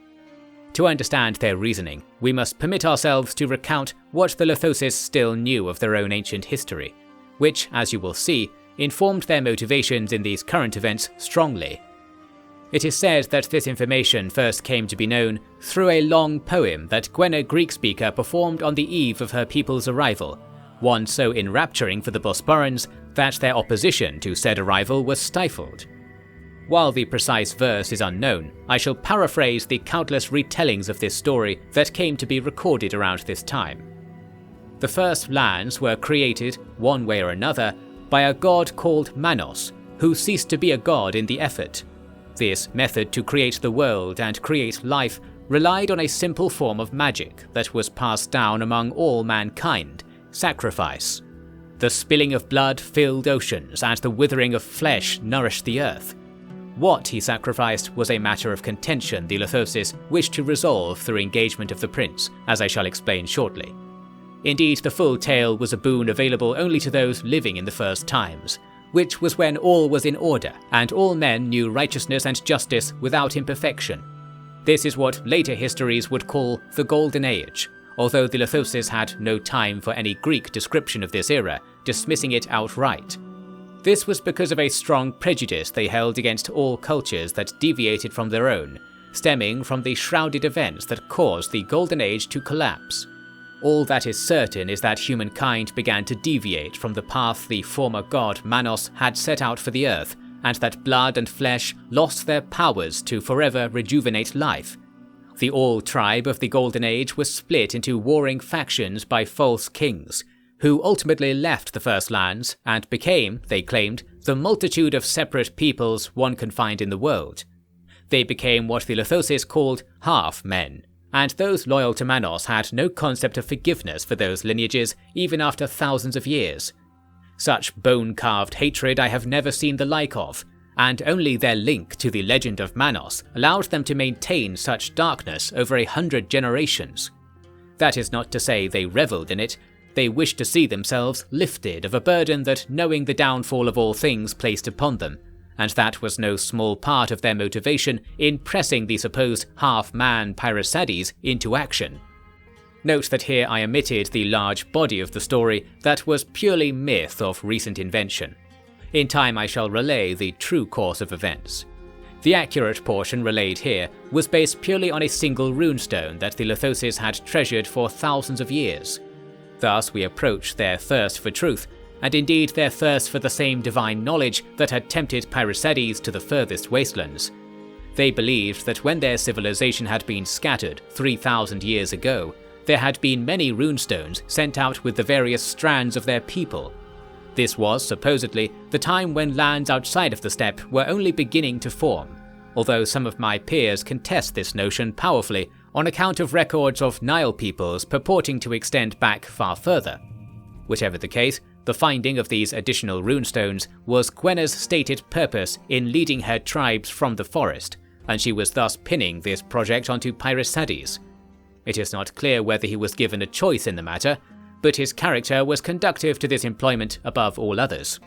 Speaker 1: To understand their reasoning, we must permit ourselves to recount what the Lithosis still knew of their own ancient history, which, as you will see, informed their motivations in these current events strongly. It is said that this information first came to be known through a long poem that Gwenna Greek-speaker performed on the eve of her people's arrival, one so enrapturing for the Bosporans that their opposition to said arrival was stifled. While the precise verse is unknown, I shall paraphrase the countless retellings of this story that came to be recorded around this time. The first lands were created, one way or another, by a god called Manos, who ceased to be a god in the effort. This method to create the world and create life relied on a simple form of magic that was passed down among all mankind: sacrifice. The spilling of blood filled oceans, and the withering of flesh nourished the earth. What he sacrificed was a matter of contention the Lithosis wished to resolve through engagement of the prince, as I shall explain shortly. Indeed, the full tale was a boon available only to those living in the first times, which was when all was in order and all men knew righteousness and justice without imperfection. This is what later histories would call the Golden Age, although the Lithosis had no time for any Greek description of this era, dismissing it outright. This was because of a strong prejudice they held against all cultures that deviated from their own, stemming from the shrouded events that caused the Golden Age to collapse. All that is certain is that humankind began to deviate from the path the former god Manos had set out for the earth, and that blood and flesh lost their powers to forever rejuvenate life. The All tribe of the Golden Age was split into warring factions by false kings, who ultimately left the First Lands and became, they claimed, the multitude of separate peoples one can find in the world. They became what the Lithosis called half-men, and those loyal to Manos had no concept of forgiveness for those lineages even after thousands of years. Such bone-carved hatred I have never seen the like of, and only their link to the legend of Manos allowed them to maintain such darkness over 100 generations. That is not to say they revelled in it. They wished to see themselves lifted of a burden that knowing the downfall of all things placed upon them, and that was no small part of their motivation in pressing the supposed half-man Pyrasades into action. Note that here I omitted the large body of the story that was purely myth of recent invention. In time I shall relay the true course of events. The accurate portion relayed here was based purely on a single runestone that the Lithosis had treasured for thousands of years. Thus we approach their thirst for truth, and indeed their thirst for the same divine knowledge that had tempted Pyrasades to the furthest wastelands. They believed that when their civilization had been scattered 3,000 years ago, there had been many runestones sent out with the various strands of their people. This was, supposedly, the time when lands outside of the steppe were only beginning to form, although some of my peers contest this notion powerfully on account of records of Nile peoples purporting to extend back far further. Whichever the case, the finding of these additional runestones was Gwenna's stated purpose in leading her tribes from the forest, and she was thus pinning this project onto Pyrrhusades. It is not clear whether he was given a choice in the matter, but his character was conducive to this employment above all others.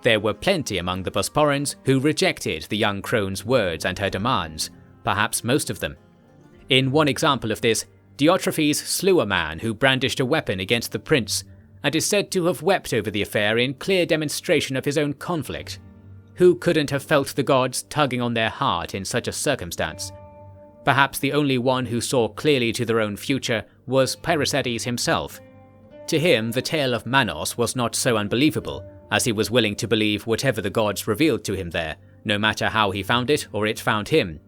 Speaker 1: There were plenty among the Bosporans who rejected the young crone's words and her demands, perhaps most of them. In one example of this, Diotrephes slew a man who brandished a weapon against the prince, and is said to have wept over the affair in clear demonstration of his own conflict. Who couldn't have felt the gods tugging on their heart in such a circumstance? Perhaps the only one who saw clearly to their own future was Pyrrhusades himself. To him, the tale of Manos was not so unbelievable, as he was willing to believe whatever the gods revealed to him there, no matter how he found it or it found him.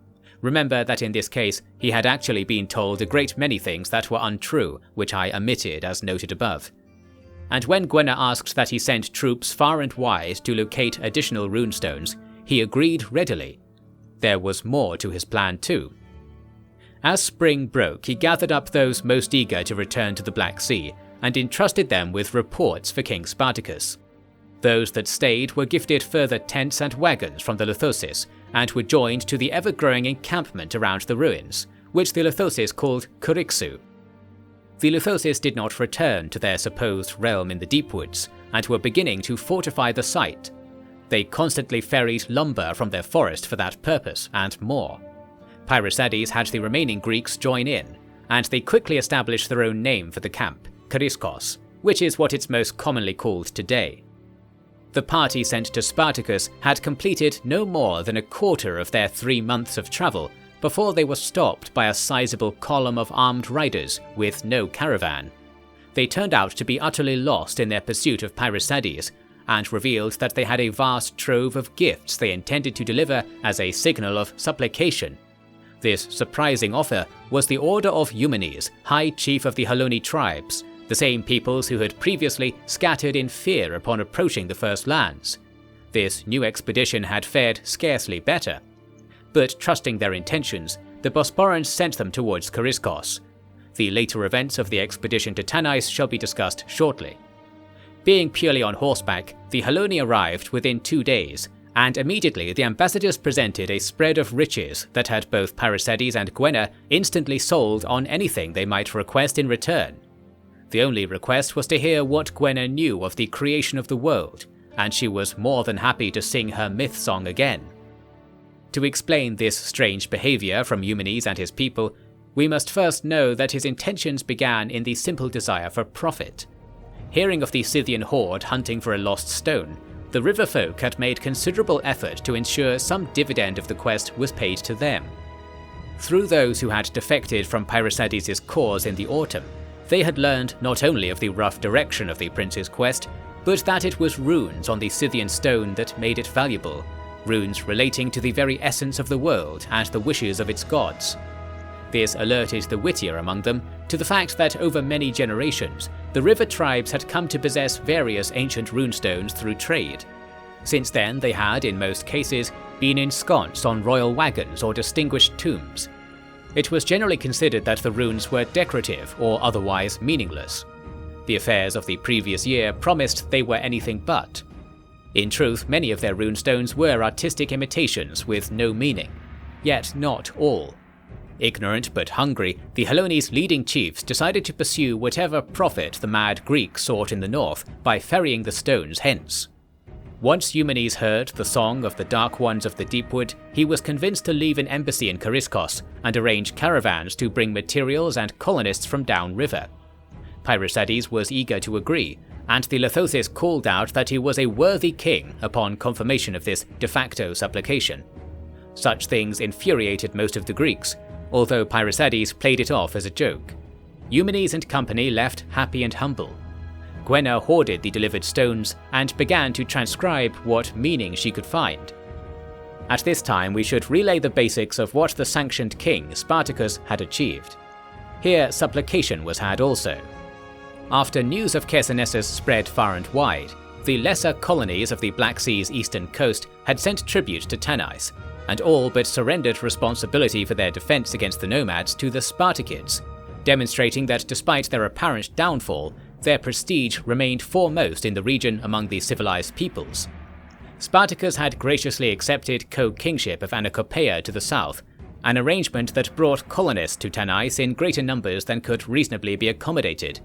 Speaker 1: Remember that in this case, he had actually been told a great many things that were untrue, which I omitted as noted above. And when Gwenna asked that he send troops far and wide to locate additional runestones, he agreed readily. There was more to his plan too. As spring broke, he gathered up those most eager to return to the Black Sea, and entrusted them with reports for King Spartacus. Those that stayed were gifted further tents and wagons from the Lithosis, and were joined to the ever-growing encampment around the ruins, which the Lithosis called Chryxu. The Lithosis did not return to their supposed realm in the deep woods, and were beginning to fortify the site. They constantly ferried lumber from their forest for that purpose, and more. Pyrrhusades had the remaining Greeks join in, and they quickly established their own name for the camp, Chryskos, which is what it's most commonly called today. The party sent to Spartacus had completed no more than a quarter of their 3 months of travel before they were stopped by a sizable column of armed riders with no caravan. They turned out to be utterly lost in their pursuit of Pyrrhusades, and revealed that they had a vast trove of gifts they intended to deliver as a signal of supplication. This surprising offer was the order of Eumenes, high chief of the Heloni tribes, the same peoples who had previously scattered in fear upon approaching the first lands. This new expedition had fared scarcely better. But trusting their intentions, the Bosporans sent them towards Chryskos. The later events of the expedition to Tanais shall be discussed shortly. Being purely on horseback, the Heloni arrived within 2 days, and immediately the ambassadors presented a spread of riches that had both Pyrrhusades and Gwenna instantly sold on anything they might request in return. The only request was to hear what Gwenna knew of the creation of the world, and she was more than happy to sing her myth song again. To explain this strange behavior from Eumenes and his people, we must first know that his intentions began in the simple desire for profit. Hearing of the Scythian horde hunting for a lost stone, the river folk had made considerable effort to ensure some dividend of the quest was paid to them. Through those who had defected from Pyrrhusades' cause in the autumn, they had learned not only of the rough direction of the prince's quest, but that it was runes on the Scythian stone that made it valuable, runes relating to the very essence of the world and the wishes of its gods. This alerted the wittier among them to the fact that over many generations, the river tribes had come to possess various ancient runestones through trade. Since then, they had, in most cases, been ensconced on royal wagons or distinguished tombs. It was generally considered that the runes were decorative or otherwise meaningless. The affairs of the previous year promised they were anything but. In truth, many of their runestones were artistic imitations with no meaning, yet not all. Ignorant but hungry, the Heloni's leading chiefs decided to pursue whatever profit the mad Greeks sought in the north by ferrying the stones hence. Once Eumenes heard the song of the Dark Ones of the Deepwood, he was convinced to leave an embassy in Chryskos and arrange caravans to bring materials and colonists from downriver. Pyrrhusades was eager to agree, and the Lithosis called out that he was a worthy king upon confirmation of this de facto supplication. Such things infuriated most of the Greeks, although Pyrrhusades played it off as a joke. Eumenes and company left happy and humble. Gwenna hoarded the delivered stones and began to transcribe what meaning she could find. At this time, we should relay the basics of what the sanctioned king, Spartacus, had achieved. Here, supplication was had also. After news of Chersonesus spread far and wide, the lesser colonies of the Black Sea's eastern coast had sent tribute to Tanais, and all but surrendered responsibility for their defense against the nomads to the Spartakids, demonstrating that despite their apparent downfall, their prestige remained foremost in the region among the civilized peoples. Spartacus had graciously accepted co-kingship of Anacopeia to the south, an arrangement that brought colonists to Tanais in greater numbers than could reasonably be accommodated.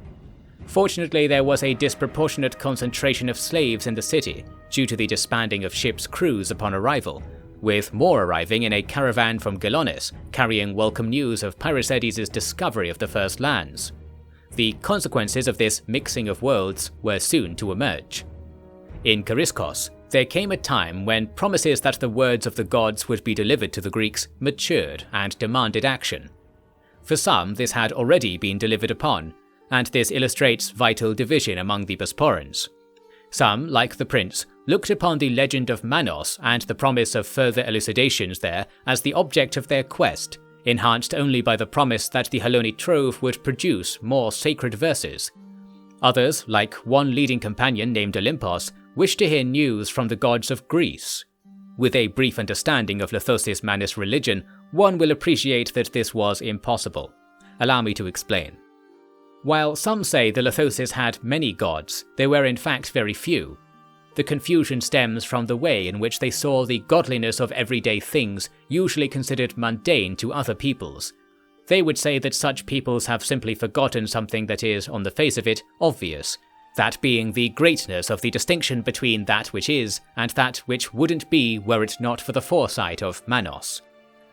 Speaker 1: Fortunately, there was a disproportionate concentration of slaves in the city due to the disbanding of ships' crews upon arrival, with more arriving in a caravan from Gelonis carrying welcome news of Pyracedes' discovery of the first lands. The consequences of this mixing of worlds were soon to emerge. In Kariskos, there came a time when promises that the words of the gods would be delivered to the Greeks matured and demanded action. For some, this had already been delivered upon, and this illustrates vital division among the Bosporans. Some, like the prince, looked upon the legend of Manos and the promise of further elucidations there as the object of their quest, enhanced only by the promise that the Heloni Trove would produce more sacred verses. Others, like one leading companion named Olympos, wished to hear news from the gods of Greece. With a brief understanding of Lithosis Manus' religion, one will appreciate that this was impossible. Allow me to explain. While some say the Lithosis had many gods, there were in fact very few. The confusion stems from the way in which they saw the godliness of everyday things usually considered mundane to other peoples. They would say that such peoples have simply forgotten something that is, on the face of it, obvious, that being the greatness of the distinction between that which is and that which wouldn't be were it not for the foresight of Manos.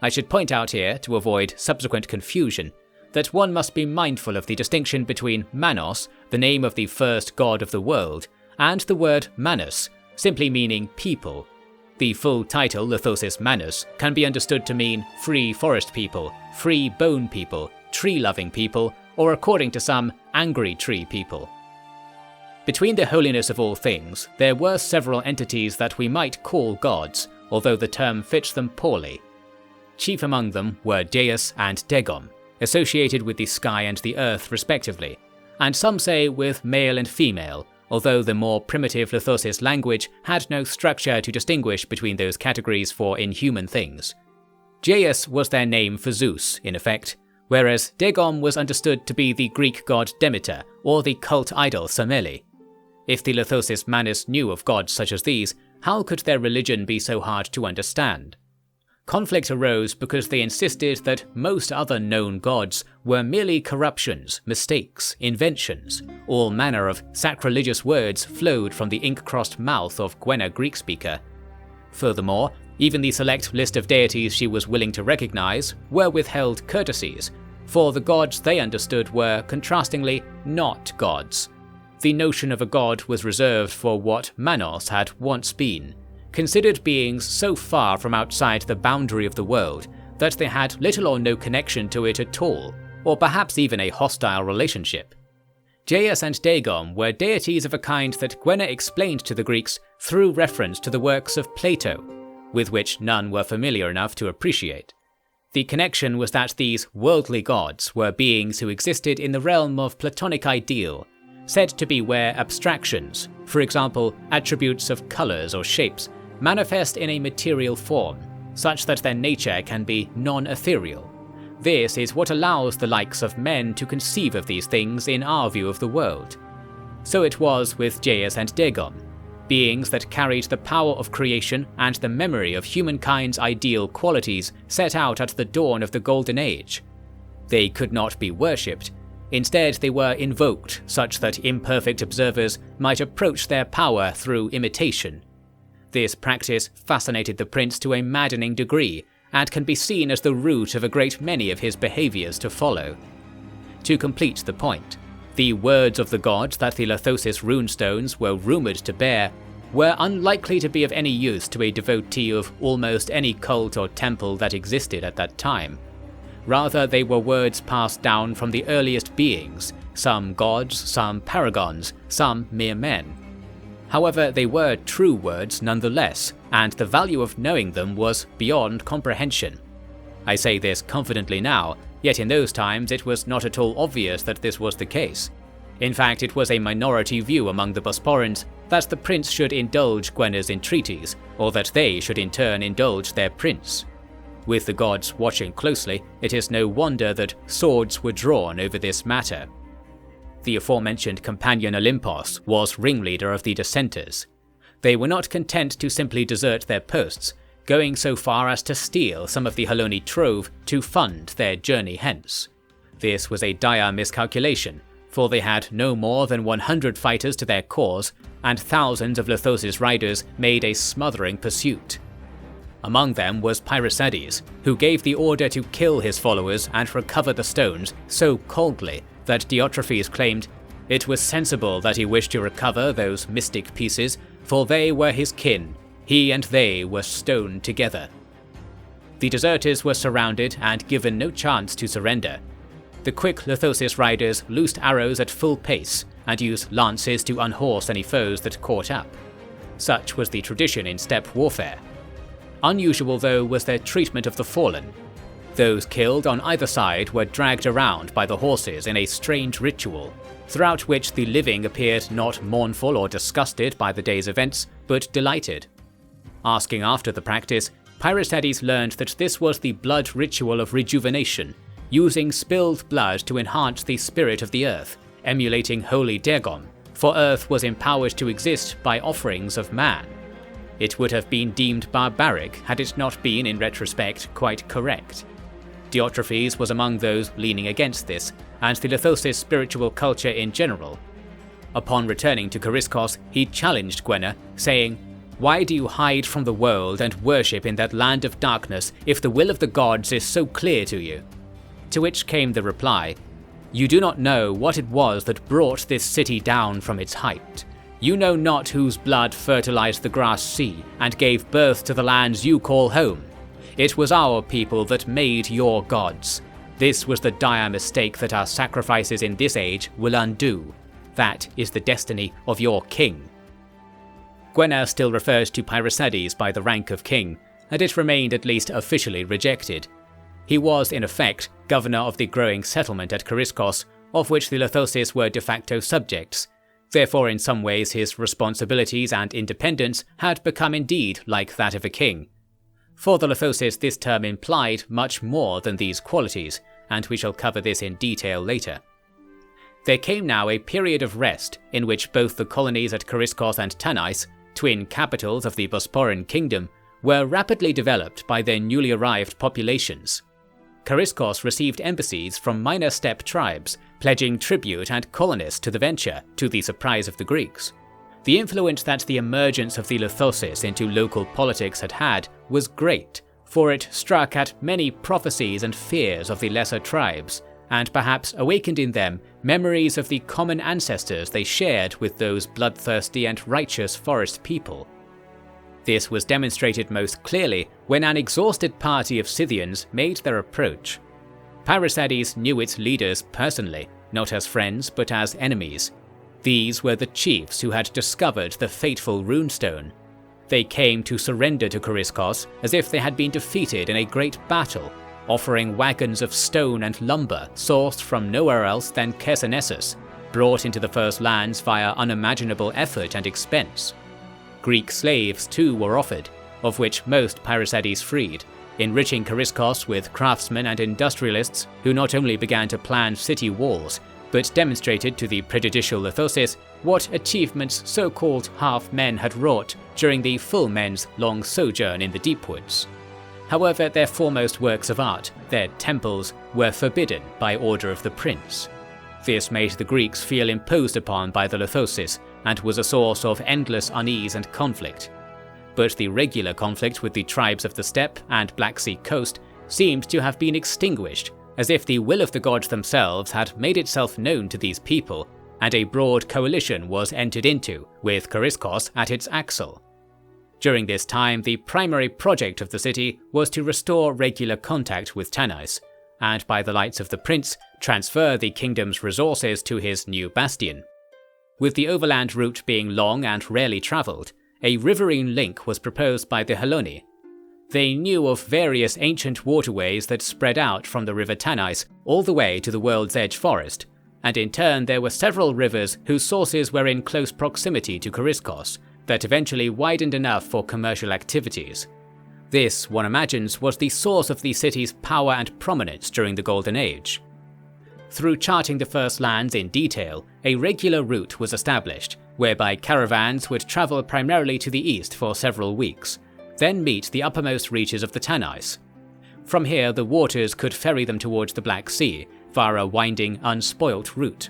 Speaker 1: I should point out here, to avoid subsequent confusion, that one must be mindful of the distinction between Manos, the name of the first god of the world, and the word Manus, simply meaning people. The full title Lithosis Manus can be understood to mean free forest people, free bone people, tree-loving people, or according to some, angry tree people. Between the holiness of all things, there were several entities that we might call gods, although the term fits them poorly. Chief among them were Deus and Dagon, associated with the sky and the earth respectively, and some say with male and female, although the more primitive Lithosis language had no structure to distinguish between those categories for inhuman things. Deus was their name for Zeus, in effect, whereas Dagon was understood to be the Greek god Demeter or the cult idol Semele. If the Lithosis Manus knew of gods such as these, how could their religion be so hard to understand? Conflict arose because they insisted that most other known gods were merely corruptions, mistakes, inventions. All manner of sacrilegious words flowed from the ink-crossed mouth of Gwenna Greek-speaker. Furthermore, even the select list of deities she was willing to recognize were withheld courtesies, for the gods they understood were, contrastingly, not gods. The notion of a god was reserved for what Manos had once been, considered beings so far from outside the boundary of the world that they had little or no connection to it at all, or perhaps even a hostile relationship. Deus and Dagon were deities of a kind that Gwenna explained to the Greeks through reference to the works of Plato, with which none were familiar enough to appreciate. The connection was that these worldly gods were beings who existed in the realm of Platonic ideal, said to be where abstractions, for example attributes of colours or shapes, manifest in a material form, such that their nature can be non-ethereal. This is what allows the likes of men to conceive of these things in our view of the world. So it was with Deus and Dagon, beings that carried the power of creation and the memory of humankind's ideal qualities set out at the dawn of the Golden Age. They could not be worshipped. Instead, they were invoked such that imperfect observers might approach their power through imitation. This practice fascinated the prince to a maddening degree, and can be seen as the root of a great many of his behaviours to follow. To complete the point, the words of the god that the Lithosis runestones were rumoured to bear were unlikely to be of any use to a devotee of almost any cult or temple that existed at that time. Rather, they were words passed down from the earliest beings, some gods, some paragons, some mere men. However, they were true words nonetheless, and the value of knowing them was beyond comprehension. I say this confidently now, yet in those times it was not at all obvious that this was the case. In fact, it was a minority view among the Bosporans that the prince should indulge Gwenna's entreaties, or that they should in turn indulge their prince. With the gods watching closely, it is no wonder that swords were drawn over this matter. The aforementioned companion Olympos was ringleader of the dissenters. They were not content to simply desert their posts, going so far as to steal some of the Heloni trove to fund their journey hence. This was a dire miscalculation, for they had no more than 100 fighters to their cause, and thousands of Lithos' riders made a smothering pursuit. Among them was Pyrrhosides, who gave the order to kill his followers and recover the stones so coldly that Diotrephes claimed it was sensible that he wished to recover those mystic pieces, for they were his kin. He and they were stoned together. The deserters were surrounded and given no chance to surrender. The quick Lithosis riders loosed arrows at full pace and used lances to unhorse any foes that caught up. Such was the tradition in steppe warfare. Unusual, though, was their treatment of the fallen. Those killed on either side were dragged around by the horses in a strange ritual, throughout which the living appeared not mournful or disgusted by the day's events, but delighted. Asking after the practice, Pyrrhosides learned that this was the blood ritual of rejuvenation, using spilled blood to enhance the spirit of the earth, emulating holy Dagon, for earth was empowered to exist by offerings of man. It would have been deemed barbaric had it not been, in retrospect, quite correct. Diotrephes was among those leaning against this, and the Lithosis spiritual culture in general. Upon returning to Chariskos, he challenged Gwenna, saying, "Why do you hide from the world and worship in that land of darkness if the will of the gods is so clear to you?" To which came the reply, "You do not know what it was that brought this city down from its height. You know not whose blood fertilized the grass sea and gave birth to the lands you call home. It was our people that made your gods. This was the dire mistake that our sacrifices in this age will undo. That is the destiny of your king." Gwenna still refers to Pyrrhosides by the rank of king, and it remained at least officially rejected. He was, in effect, governor of the growing settlement at Chariskos, of which the Lithosis were de facto subjects. Therefore, in some ways, his responsibilities and independence had become indeed like that of a king. For the Lithosis, this term implied much more than these qualities, and we shall cover this in detail later. There came now a period of rest in which both the colonies at Chariskos and Tanais, twin capitals of the Bosporan kingdom, were rapidly developed by their newly arrived populations. Chariskos received embassies from minor steppe tribes, pledging tribute and colonists to the venture, to the surprise of the Greeks. The influence that the emergence of the Lithosis into local politics had had was great, for it struck at many prophecies and fears of the lesser tribes, and perhaps awakened in them memories of the common ancestors they shared with those bloodthirsty and righteous forest people. This was demonstrated most clearly when an exhausted party of Scythians made their approach. Pyrrhosides knew its leaders personally, not as friends but as enemies. These were the chiefs who had discovered the fateful runestone. They came to surrender to Chariskos as if they had been defeated in a great battle, offering wagons of stone and lumber sourced from nowhere else than Chersonesus, brought into the First Lands via unimaginable effort and expense. Greek slaves too were offered, of which most Pyrrhosides freed, enriching Chariskos with craftsmen and industrialists who not only began to plan city walls, but demonstrated to the prejudicial Lithosis what achievements so-called half-men had wrought during the full men's long sojourn in the deep woods. However, their foremost works of art, their temples, were forbidden by order of the prince. This made the Greeks feel imposed upon by the Lithosis, and was a source of endless unease and conflict. But the regular conflict with the tribes of the steppe and Black Sea coast seemed to have been extinguished, as if the will of the gods themselves had made itself known to these people, and a broad coalition was entered into, with Chariskos at its axle. During this time, the primary project of the city was to restore regular contact with Tanais, and by the lights of the prince, transfer the kingdom's resources to his new bastion. With the overland route being long and rarely travelled, a riverine link was proposed by the Heloni. They knew of various ancient waterways that spread out from the river Tanais all the way to the World's Edge forest, and in turn there were several rivers whose sources were in close proximity to Coriscos that eventually widened enough for commercial activities. This, one imagines, was the source of the city's power and prominence during the Golden Age. Through charting the first lands in detail, a regular route was established, whereby caravans would travel primarily to the east for several weeks, then meet the uppermost reaches of the Tanais. From here, the waters could ferry them towards the Black Sea via a winding, unspoilt route.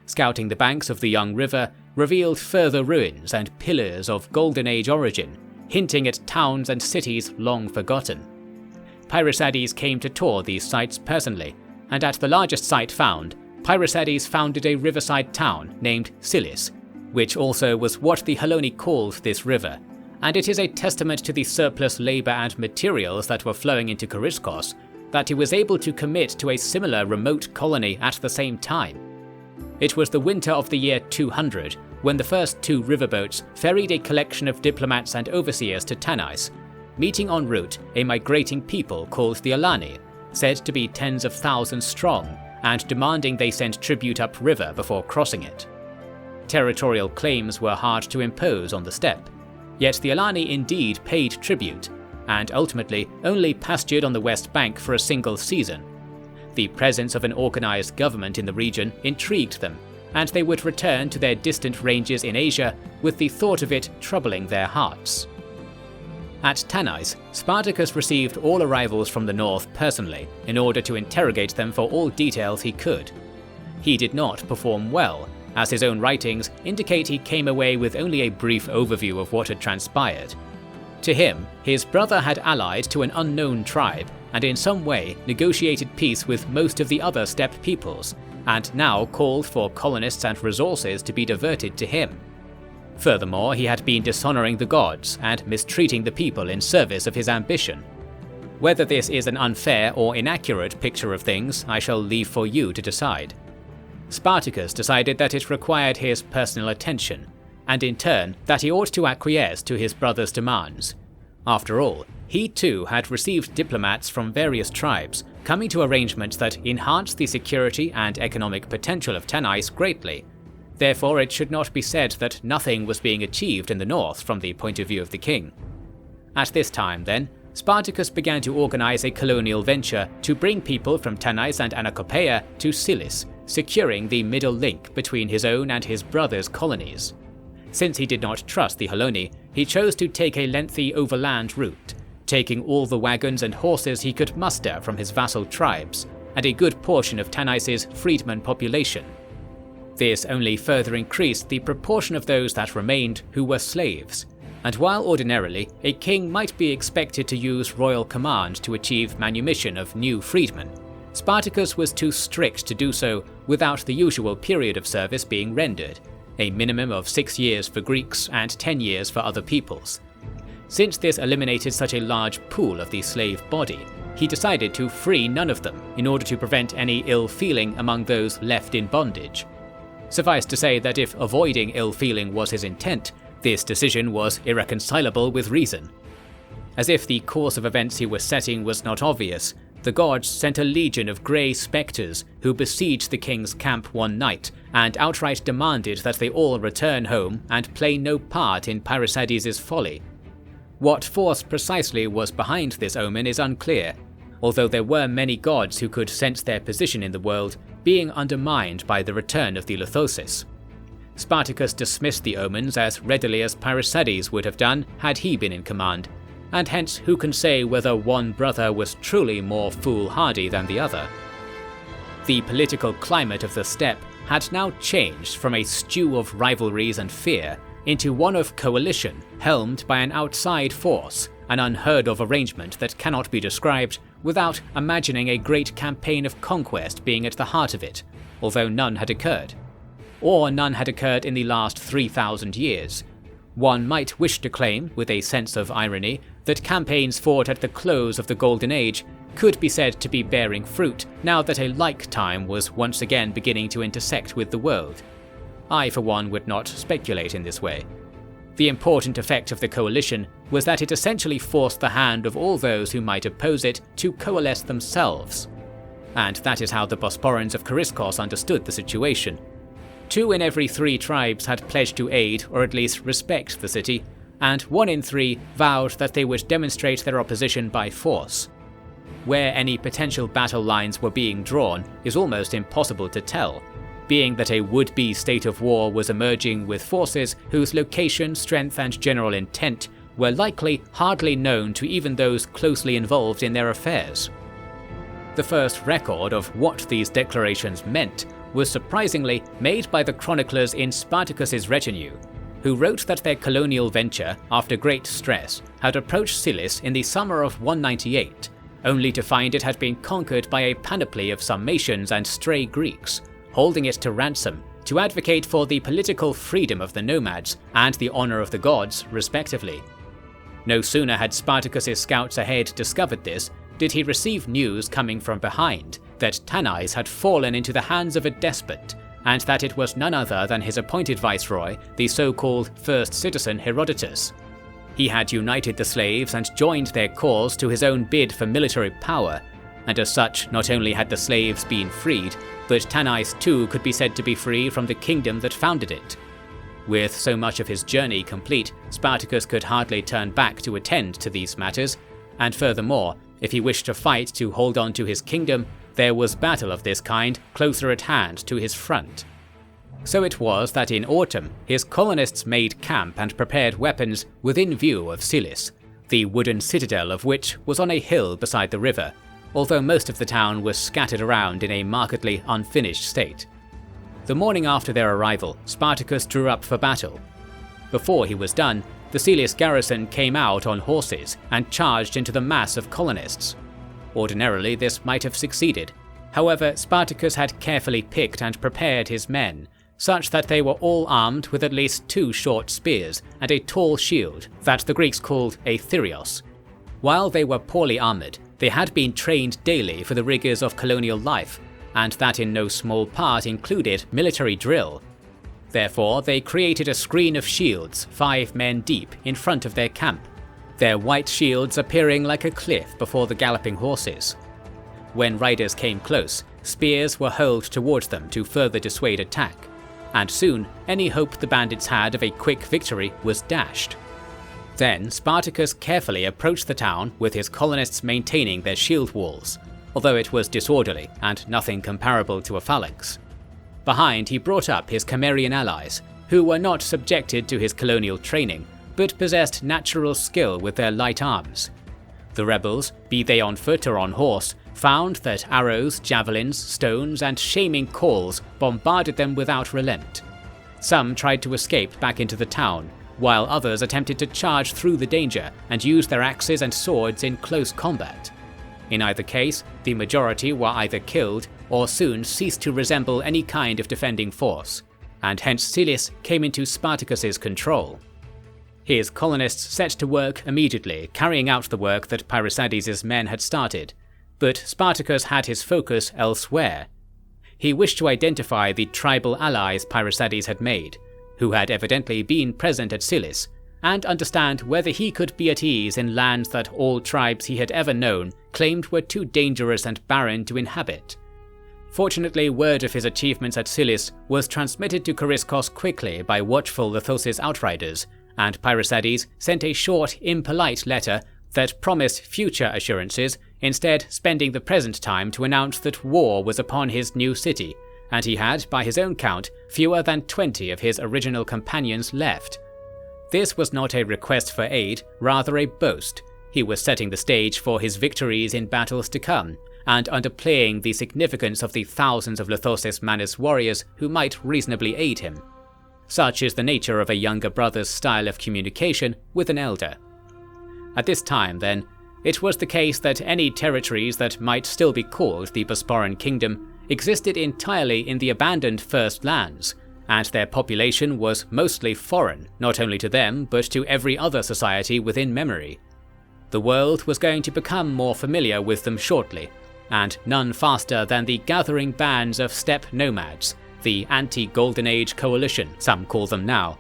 Speaker 1: Scouting the banks of the young river revealed further ruins and pillars of Golden Age origin, hinting at towns and cities long forgotten. Pyrrhusades came to tour these sites personally, and at the largest site found, Pyrrhusades founded a riverside town named Silis, which also was what the Heloni called this river, and it is a testament to the surplus labour and materials that were flowing into Coriscos that he was able to commit to a similar remote colony at the same time. It was the winter of the year 200 when the first two riverboats ferried a collection of diplomats and overseers to Tanais, meeting en route a migrating people called the Alani, said to be tens of thousands strong, and demanding they send tribute upriver before crossing it. Territorial claims were hard to impose on the steppe, yet the Alani indeed paid tribute, and ultimately only pastured on the west bank for a single season. The presence of an organized government in the region intrigued them, and they would return to their distant ranges in Asia with the thought of it troubling their hearts. At Tanais, Spartacus received all arrivals from the north personally in order to interrogate them for all details he could. He did not perform well, as his own writings indicate he came away with only a brief overview of what had transpired. To him, his brother had allied to an unknown tribe and in some way negotiated peace with most of the other steppe peoples, and now called for colonists and resources to be diverted to him. Furthermore, he had been dishonoring the gods and mistreating the people in service of his ambition. Whether this is an unfair or inaccurate picture of things, I shall leave for you to decide. Spartacus decided that it required his personal attention, and in turn that he ought to acquiesce to his brother's demands. After all, he too had received diplomats from various tribes, coming to arrangements that enhanced the security and economic potential of Tanais greatly. Therefore, it should not be said that nothing was being achieved in the north from the point of view of the king. At this time, then, Spartacus began to organize a colonial venture to bring people from Tanais and Anacopeia to Silis, securing the middle link between his own and his brother's colonies. Since he did not trust the Heloni, he chose to take a lengthy overland route, taking all the wagons and horses he could muster from his vassal tribes, and a good portion of Tanais' freedman population. This only further increased the proportion of those that remained who were slaves, and while ordinarily a king might be expected to use royal command to achieve manumission of new freedmen, Spartacus was too strict to do so without the usual period of service being rendered, a minimum of 6 years for Greeks and 10 years for other peoples. Since this eliminated such a large pool of the slave body, he decided to free none of them in order to prevent any ill feeling among those left in bondage. Suffice to say that if avoiding ill feeling was his intent, this decision was irreconcilable with reason. As if the course of events he was setting was not obvious, the gods sent a legion of grey spectres who besieged the king's camp one night and outright demanded that they all return home and play no part in Pyrrhusades' folly. What force precisely was behind this omen is unclear, although there were many gods who could sense their position in the world being undermined by the return of the Lithosis. Spartacus dismissed the omens as readily as Pyrrhusades would have done had he been in command, and hence who can say whether one brother was truly more foolhardy than the other. The political climate of the steppe had now changed from a stew of rivalries and fear into one of coalition helmed by an outside force, an unheard-of arrangement that cannot be described without imagining a great campaign of conquest being at the heart of it, although none had occurred. Or none had occurred in the last 3,000 years. One might wish to claim, with a sense of irony, that campaigns fought at the close of the Golden Age could be said to be bearing fruit now that a like time was once again beginning to intersect with the world. I, for one, would not speculate in this way. The important effect of the coalition was that it essentially forced the hand of all those who might oppose it to coalesce themselves. and that is how the Bosporans of Kariskos understood the situation. 2 in every 3 tribes had pledged to aid or at least respect the city, and 1 in 3 vowed that they would demonstrate their opposition by force. Where any potential battle lines were being drawn is almost impossible to tell, being that a would-be state of war was emerging with forces whose location, strength and general intent were likely hardly known to even those closely involved in their affairs. The first record of what these declarations meant was surprisingly made by the chroniclers in Spartacus's retinue, who wrote that their colonial venture, after great stress, had approached Cilis in the summer of 198, only to find it had been conquered by a panoply of Sarmatians and stray Greeks, holding it to ransom to advocate for the political freedom of the nomads and the honour of the gods, respectively. No sooner had Spartacus's scouts ahead discovered this, did he receive news coming from behind that Tanais had fallen into the hands of a despot, and that it was none other than his appointed viceroy, the so-called first citizen Herodotus. He had united the slaves and joined their cause to his own bid for military power, and as such not only had the slaves been freed, but Tanais too could be said to be free from the kingdom that founded it. With so much of his journey complete, Spartacus could hardly turn back to attend to these matters, and furthermore, if he wished to fight to hold on to his kingdom, there was battle of this kind closer at hand to his front. So it was that in autumn his colonists made camp and prepared weapons within view of Cilis, the wooden citadel of which was on a hill beside the river, although most of the town was scattered around in a markedly unfinished state. The morning after their arrival, Spartacus drew up for battle. Before he was done, the Cilis garrison came out on horses and charged into the mass of colonists. Ordinarily this might have succeeded. However, Spartacus had carefully picked and prepared his men, such that they were all armed with at least 2 short spears and a tall shield that the Greeks called a thyrios. While they were poorly armoured, they had been trained daily for the rigours of colonial life, and that in no small part included military drill. Therefore, they created a screen of shields 5 men deep in front of their camp, their white shields appearing like a cliff before the galloping horses. When riders came close, spears were hurled towards them to further dissuade attack, and soon any hope the bandits had of a quick victory was dashed. Then Spartacus carefully approached the town with his colonists maintaining their shield walls, although it was disorderly and nothing comparable to a phalanx. Behind he brought up his Cimmerian allies, who were not subjected to his colonial training, but possessed natural skill with their light arms. The rebels, be they on foot or on horse, found that arrows, javelins, stones and shaming calls bombarded them without relent. Some tried to escape back into the town, while others attempted to charge through the danger and use their axes and swords in close combat. In either case, the majority were either killed or soon ceased to resemble any kind of defending force, and hence Cilis came into Spartacus's control. His colonists set to work immediately, carrying out the work that Pyresides' men had started, but Spartacus had his focus elsewhere. He wished to identify the tribal allies Pyresides had made, who had evidently been present at Cilis, and understand whether he could be at ease in lands that all tribes he had ever known claimed were too dangerous and barren to inhabit. Fortunately, word of his achievements at Cilis was transmitted to Kariskos quickly by watchful Lithos' outriders, and Pyresides sent a short, impolite letter that promised future assurances, instead spending the present time to announce that war was upon his new city, and he had, by his own count, fewer than 20 of his original companions left. This was not a request for aid, rather a boast. He was setting the stage for his victories in battles to come, and underplaying the significance of the thousands of Lithos' Manus warriors who might reasonably aid him. Such is the nature of a younger brother's style of communication with an elder. At this time, then, it was the case that any territories that might still be called the Bosporan Kingdom existed entirely in the abandoned First Lands, and their population was mostly foreign, not only to them, but to every other society within memory. The world was going to become more familiar with them shortly, and none faster than the gathering bands of steppe nomads, the anti-Golden Age coalition, some call them now,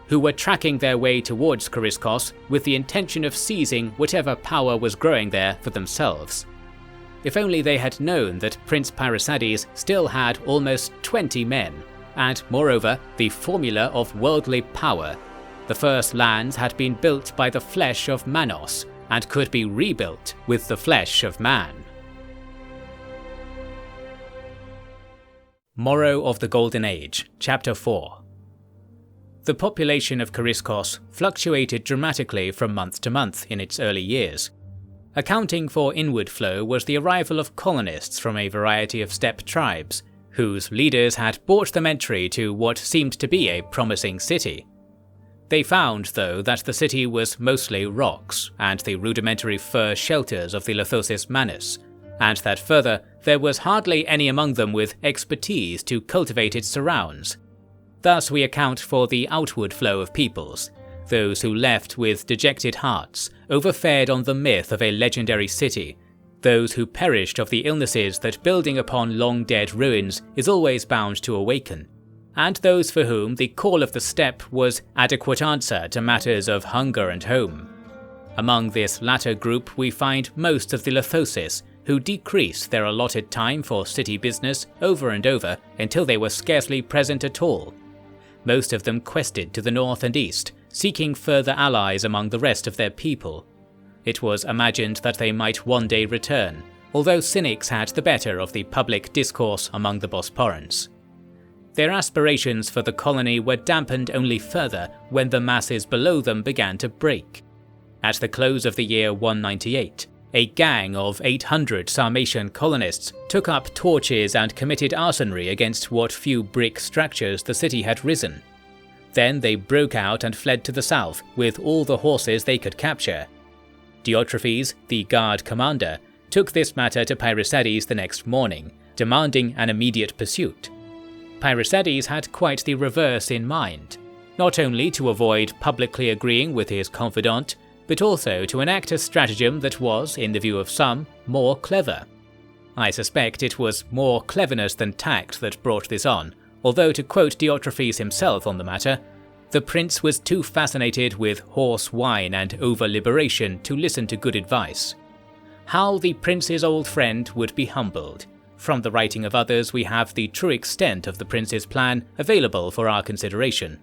Speaker 1: who were tracking their way towards Kariskos with the intention of seizing whatever power was growing there for themselves. if only they had known that Prince Parisades still had almost 20 men, and moreover the formula of worldly power. The first lands had been built by the flesh of Manos, and could be rebuilt with the flesh of man. Morrow of the Golden Age, Chapter 4. The population of Coriscos fluctuated dramatically from month to month in its early years. Accounting for inward flow was the arrival of colonists from a variety of steppe tribes, whose leaders had bought them entry to what seemed to be a promising city. They found, though, that the city was mostly rocks and the rudimentary fur shelters of the Lithosis Manus, and that further, there was hardly any among them with expertise to cultivate its surrounds. Thus we account for the outward flow of peoples, those who left with dejected hearts, overfed on the myth of a legendary city, those who perished of the illnesses that building upon long-dead ruins is always bound to awaken, and those for whom the call of the steppe was adequate answer to matters of hunger and home. Among this latter group we find most of the Lithosis, who decreased their allotted time for city business over and over until they were scarcely present at all. Most of them quested to the north and east, seeking further allies among the rest of their people. It was imagined that they might one day return, although cynics had the better of the public discourse among the Bosporans. Their aspirations for the colony were dampened only further when the masses below them began to break. At the close of the year 198, a gang of 800 Sarmatian colonists took up torches and committed arsenry against what few brick structures the city had risen. Then they broke out and fled to the south with all the horses they could capture. Diotrephes, the guard commander, took this matter to Parisades the next morning, demanding an immediate pursuit. Parisades had quite the reverse in mind, not only to avoid publicly agreeing with his confidant, but also to enact a stratagem that was, in the view of some, more clever. I suspect it was more cleverness than tact that brought this on, although to quote Diotrephes himself on the matter, the prince was too fascinated with horse wine and over-liberation to listen to good advice. How the prince's old friend would be humbled. From the writing of others we have the true extent of the prince's plan available for our consideration.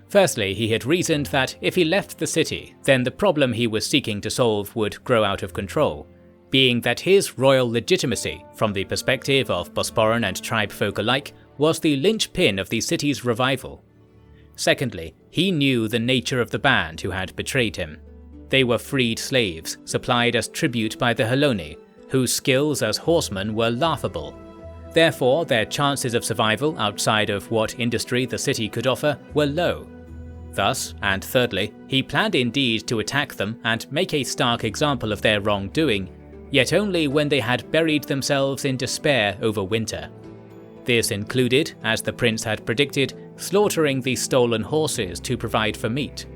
Speaker 1: Firstly, he had reasoned that if he left the city, then the problem he was seeking to solve would grow out of control, being that his royal legitimacy, from the perspective of Bosporan and tribe folk alike, was the linchpin of the city's revival. Secondly, he knew the nature of the band who had betrayed him. They were freed slaves, supplied as tribute by the Heloni, whose skills as horsemen were laughable. Therefore, their chances of survival outside of what industry the city could offer were low. Thus, and thirdly, he planned indeed to attack them and make a stark example of their wrongdoing, yet only when they had buried themselves in despair over winter. This included, as the prince had predicted, slaughtering the stolen horses to provide for meat.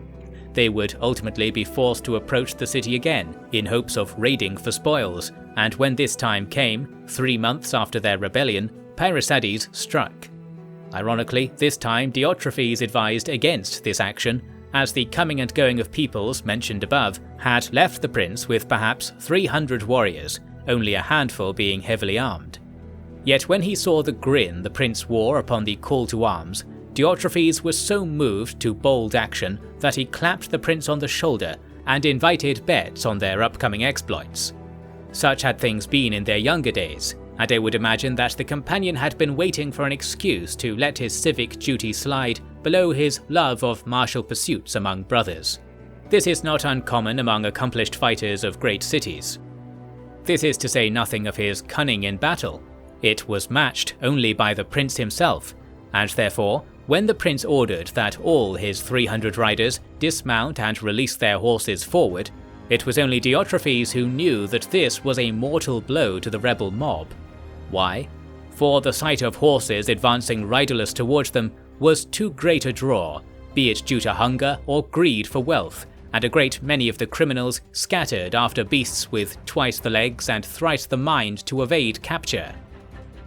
Speaker 1: They would ultimately be forced to approach the city again in hopes of raiding for spoils, and when this time came, 3 months after their rebellion, Parisades struck. Ironically, this time Diotrephes advised against this action, as the coming and going of peoples mentioned above had left the prince with perhaps 300 warriors, only a handful being heavily armed. Yet when he saw the grin the prince wore upon the call to arms, Diotrephes was so moved to bold action that he clapped the prince on the shoulder and invited bets on their upcoming exploits. Such had things been in their younger days, and I would imagine that the companion had been waiting for an excuse to let his civic duty slide below his love of martial pursuits among brothers. This is not uncommon among accomplished fighters of great cities. This is to say nothing of his cunning in battle. It was matched only by the prince himself, and therefore, when the prince ordered that all his 300 riders dismount and release their horses forward, it was only Diotrephes who knew that this was a mortal blow to the rebel mob. Why? For the sight of horses advancing riderless towards them was too great a draw, be it due to hunger or greed for wealth, and a great many of the criminals scattered after beasts with twice the legs and thrice the mind to evade capture.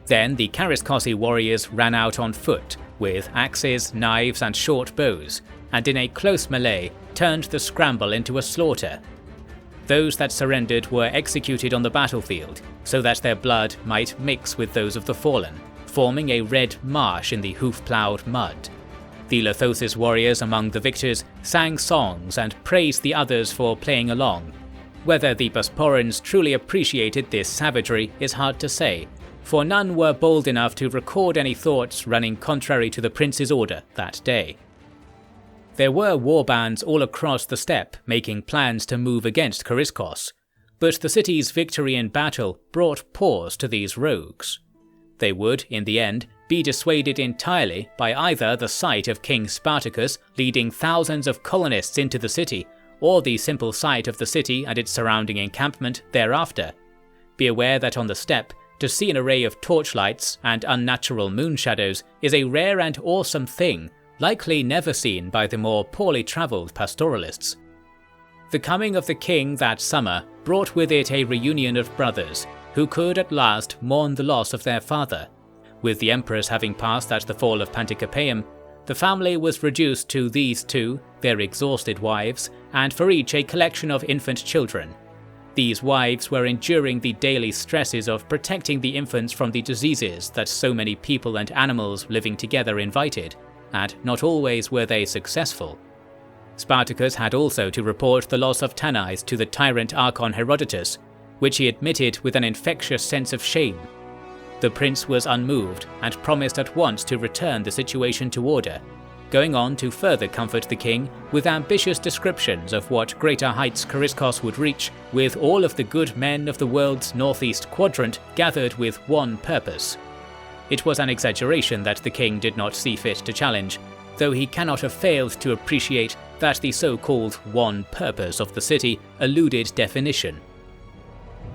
Speaker 1: Then the Coriscosi warriors ran out on foot, with axes, knives and short bows, and in a close melee turned the scramble into a slaughter. Those that surrendered were executed on the battlefield, so that their blood might mix with those of the fallen, forming a red marsh in the hoof-ploughed mud. The Lithosis warriors among the victors sang songs and praised the others for playing along. Whether the Bosporans truly appreciated this savagery is hard to say, for none were bold enough to record any thoughts running contrary to the prince's order that day. There were warbands all across the steppe making plans to move against Kariskos, but the city's victory in battle brought pause to these rogues. They would, in the end, be dissuaded entirely by either the sight of King Spartacus leading thousands of colonists into the city, or the simple sight of the city and its surrounding encampment thereafter. Be aware that on the steppe, to see an array of torchlights and unnatural moon shadows is a rare and awesome thing, likely never seen by the more poorly travelled pastoralists. The coming of the king that summer brought with it a reunion of brothers, who could at last mourn the loss of their father. With the emperors having passed at the fall of Pantikapaeum, the family was reduced to these two, their exhausted wives, and for each a collection of infant children. These wives were enduring the daily stresses of protecting the infants from the diseases that so many people and animals living together invited, and not always were they successful. Spartacus had also to report the loss of Tanais to the tyrant Archon Herodotus, which he admitted with an infectious sense of shame. The prince was unmoved and promised at once to return the situation to order, going on to further comfort the king with ambitious descriptions of what greater heights Kariskos would reach with all of the good men of the world's northeast quadrant gathered with one purpose. It was an exaggeration that the king did not see fit to challenge, though he cannot have failed to appreciate that the so-called one purpose of the city eluded definition.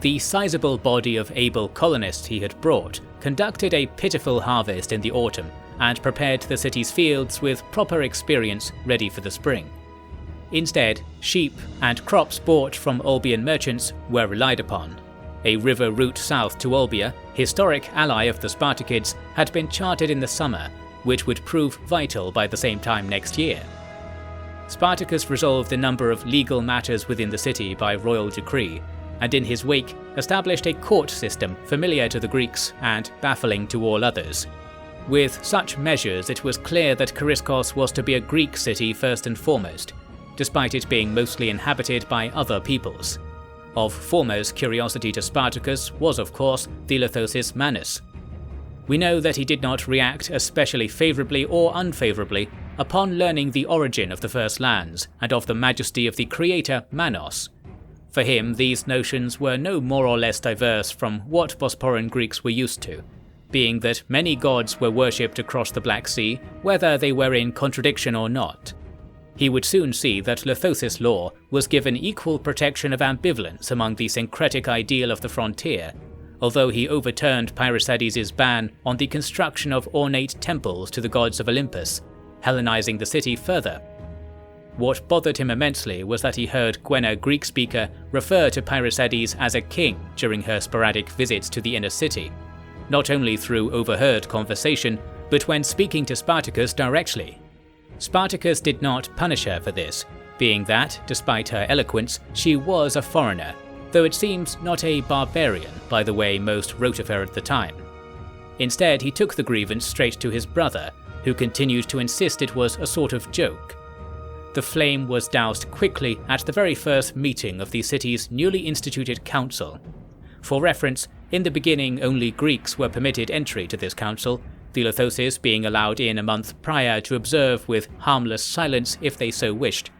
Speaker 1: The sizable body of able colonists he had brought conducted a pitiful harvest in the autumn and prepared the city's fields with proper experience ready for the spring. Instead, sheep and crops bought from Olbian merchants were relied upon. A river route south to Olbia, historic ally of the Spartakids, had been charted in the summer, which would prove vital by the same time next year. Spartacus resolved a number of legal matters within the city by royal decree, and in his wake established a court system familiar to the Greeks and baffling to all others. With such measures, it was clear that Kariskos was to be a Greek city first and foremost, despite it being mostly inhabited by other peoples. Of foremost curiosity to Spartacus was, of course, the Lithosis Manus. We know that he did not react especially favourably or unfavourably upon learning the origin of the first lands and of the majesty of the creator Manos. For him, these notions were no more or less diverse from what Bosporan Greeks were used to, being that many gods were worshipped across the Black Sea, whether they were in contradiction or not. He would soon see that Lithosis law was given equal protection of ambivalence among the syncretic ideal of the frontier, although he overturned Pyrrhosides' ban on the construction of ornate temples to the gods of Olympus, Hellenizing the city further. What bothered him immensely was that he heard Gwenna Greek-speaker refer to Pyrrhosides as a king during her sporadic visits to the inner city, not only through overheard conversation, but when speaking to Spartacus directly. Spartacus did not punish her for this, being that, despite her eloquence, she was a foreigner, though it seems not a barbarian by the way most wrote of her at the time. Instead, he took the grievance straight to his brother, who continued to insist it was a sort of joke. The flame was doused quickly at the very first meeting of the city's newly instituted council. For reference, in the beginning only Greeks were permitted entry to this council, the Lithosis being allowed in a month prior to observe with harmless silence if they so wished,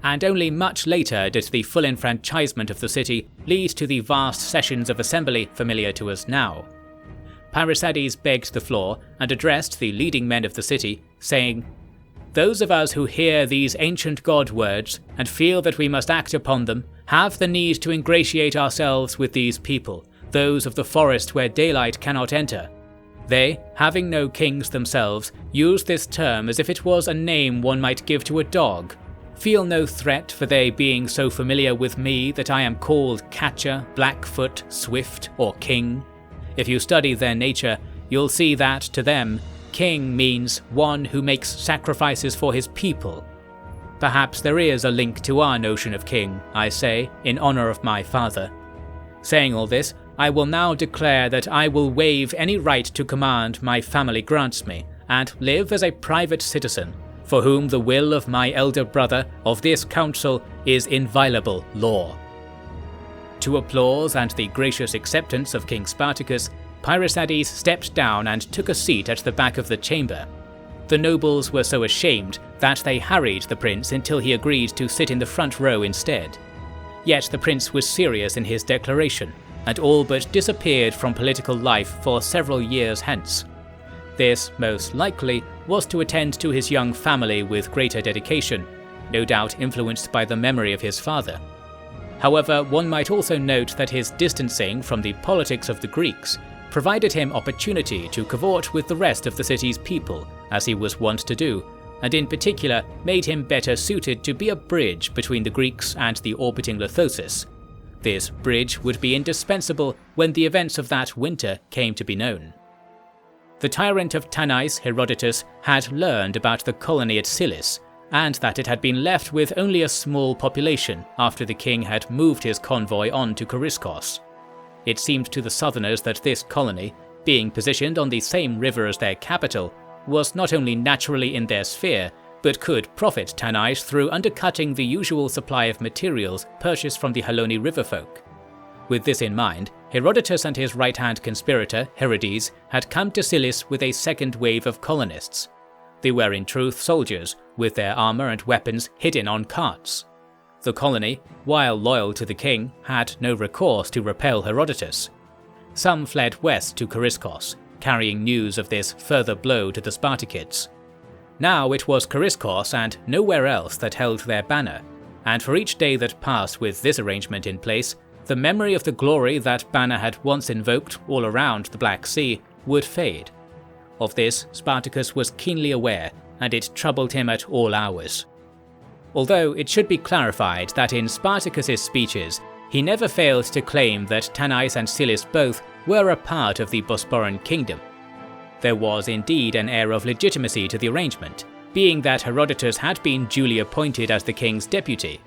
Speaker 1: and only much later did the full enfranchisement of the city lead to the vast sessions of assembly familiar to us now. Pyrrhosides begged the floor and addressed the leading men of the city, saying, "Those of us who hear these ancient god words and feel that we must act upon them have the need to ingratiate ourselves with these people, those of the forest where daylight cannot enter. They, having no kings themselves, use this term as if it was a name one might give to a dog. Feel no threat for they being so familiar with me that I am called Catcher, Blackfoot, Swift, or King. If you study their nature, you'll see that, to them, king means one who makes sacrifices for his people. Perhaps there is a link to our notion of king, I say, in honor of my father. Saying all this, I will now declare that I will waive any right to command my family grants me, and live as a private citizen, for whom the will of my elder brother of this council is inviolable law." To applause and the gracious acceptance of King Spartacus, Pyrrhosiades stepped down and took a seat at the back of the chamber. The nobles were so ashamed that they harried the prince until he agreed to sit in the front row instead. Yet the prince was serious in his declaration, and all but disappeared from political life for several years hence. This, most likely, was to attend to his young family with greater dedication, no doubt influenced by the memory of his father. However, one might also note that his distancing from the politics of the Greeks provided him opportunity to cavort with the rest of the city's people, as he was wont to do, and in particular made him better suited to be a bridge between the Greeks and the orbiting Lithosis. This bridge would be indispensable when the events of that winter came to be known. The tyrant of Tanais, Herodotus, had learned about the colony at Cilis, and that it had been left with only a small population after the king had moved his convoy on to Chariskos. It seemed to the southerners that this colony, being positioned on the same river as their capital, was not only naturally in their sphere, but could profit Tanais through undercutting the usual supply of materials purchased from the Heloni riverfolk. With this in mind, Herodotus and his right-hand conspirator, Herodes, had come to Cilis with a second wave of colonists. They were in truth soldiers, with their armour and weapons hidden on carts. The colony, while loyal to the king, had no recourse to repel Herodotus. Some fled west to Chariskos, carrying news of this further blow to the Spartakids. Now it was Chariskos and nowhere else that held their banner, and for each day that passed with this arrangement in place, the memory of the glory that banner had once invoked all around the Black Sea would fade. Of this, Spartacus was keenly aware, and it troubled him at all hours. Although it should be clarified that in Spartacus's speeches, he never failed to claim that Tanais and Cilis both were a part of the Bosporan kingdom. There was indeed an air of legitimacy to the arrangement, being that Herodotus had been duly appointed as the king's deputy.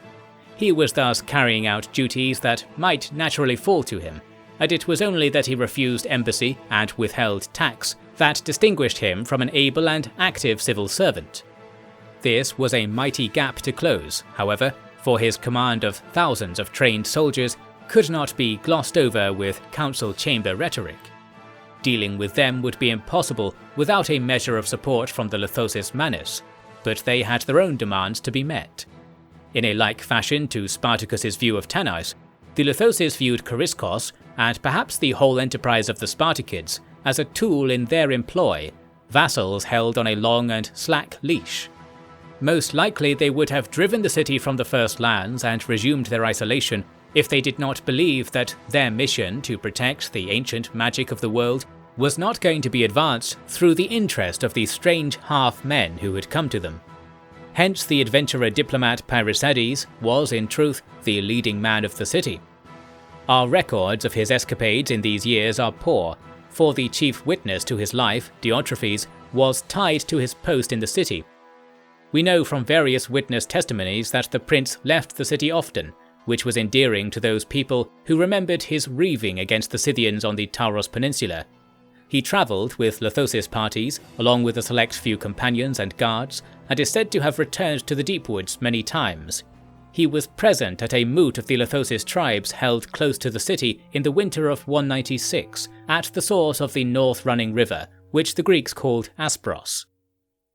Speaker 1: He was thus carrying out duties that might naturally fall to him, and it was only that he refused embassy and withheld tax that distinguished him from an able and active civil servant. This was a mighty gap to close, however, for his command of thousands of trained soldiers could not be glossed over with council chamber rhetoric. Dealing with them would be impossible without a measure of support from the Lithosis Manus, but they had their own demands to be met. In a like fashion to Spartacus's view of Tanais, the Lithosis viewed Chariskos, and perhaps the whole enterprise of the Spartakids, as a tool in their employ, vassals held on a long and slack leash. Most likely they would have driven the city from the first lands and resumed their isolation if they did not believe that their mission to protect the ancient magic of the world was not going to be advanced through the interest of the strange half-men who had come to them. Hence the adventurer diplomat Pyrrhosiades was in truth the leading man of the city. Our records of his escapades in these years are poor, for the chief witness to his life, Diotrephes, was tied to his post in the city. We know from various witness testimonies that the prince left the city often, which was endearing to those people who remembered his reaving against the Scythians on the Taurus Peninsula. He travelled with Lithosis parties, along with a select few companions and guards, and is said to have returned to the deep woods many times. He was present at a moot of the Lithosis tribes held close to the city in the winter of 196, at the source of the north-running river, which the Greeks called Aspros.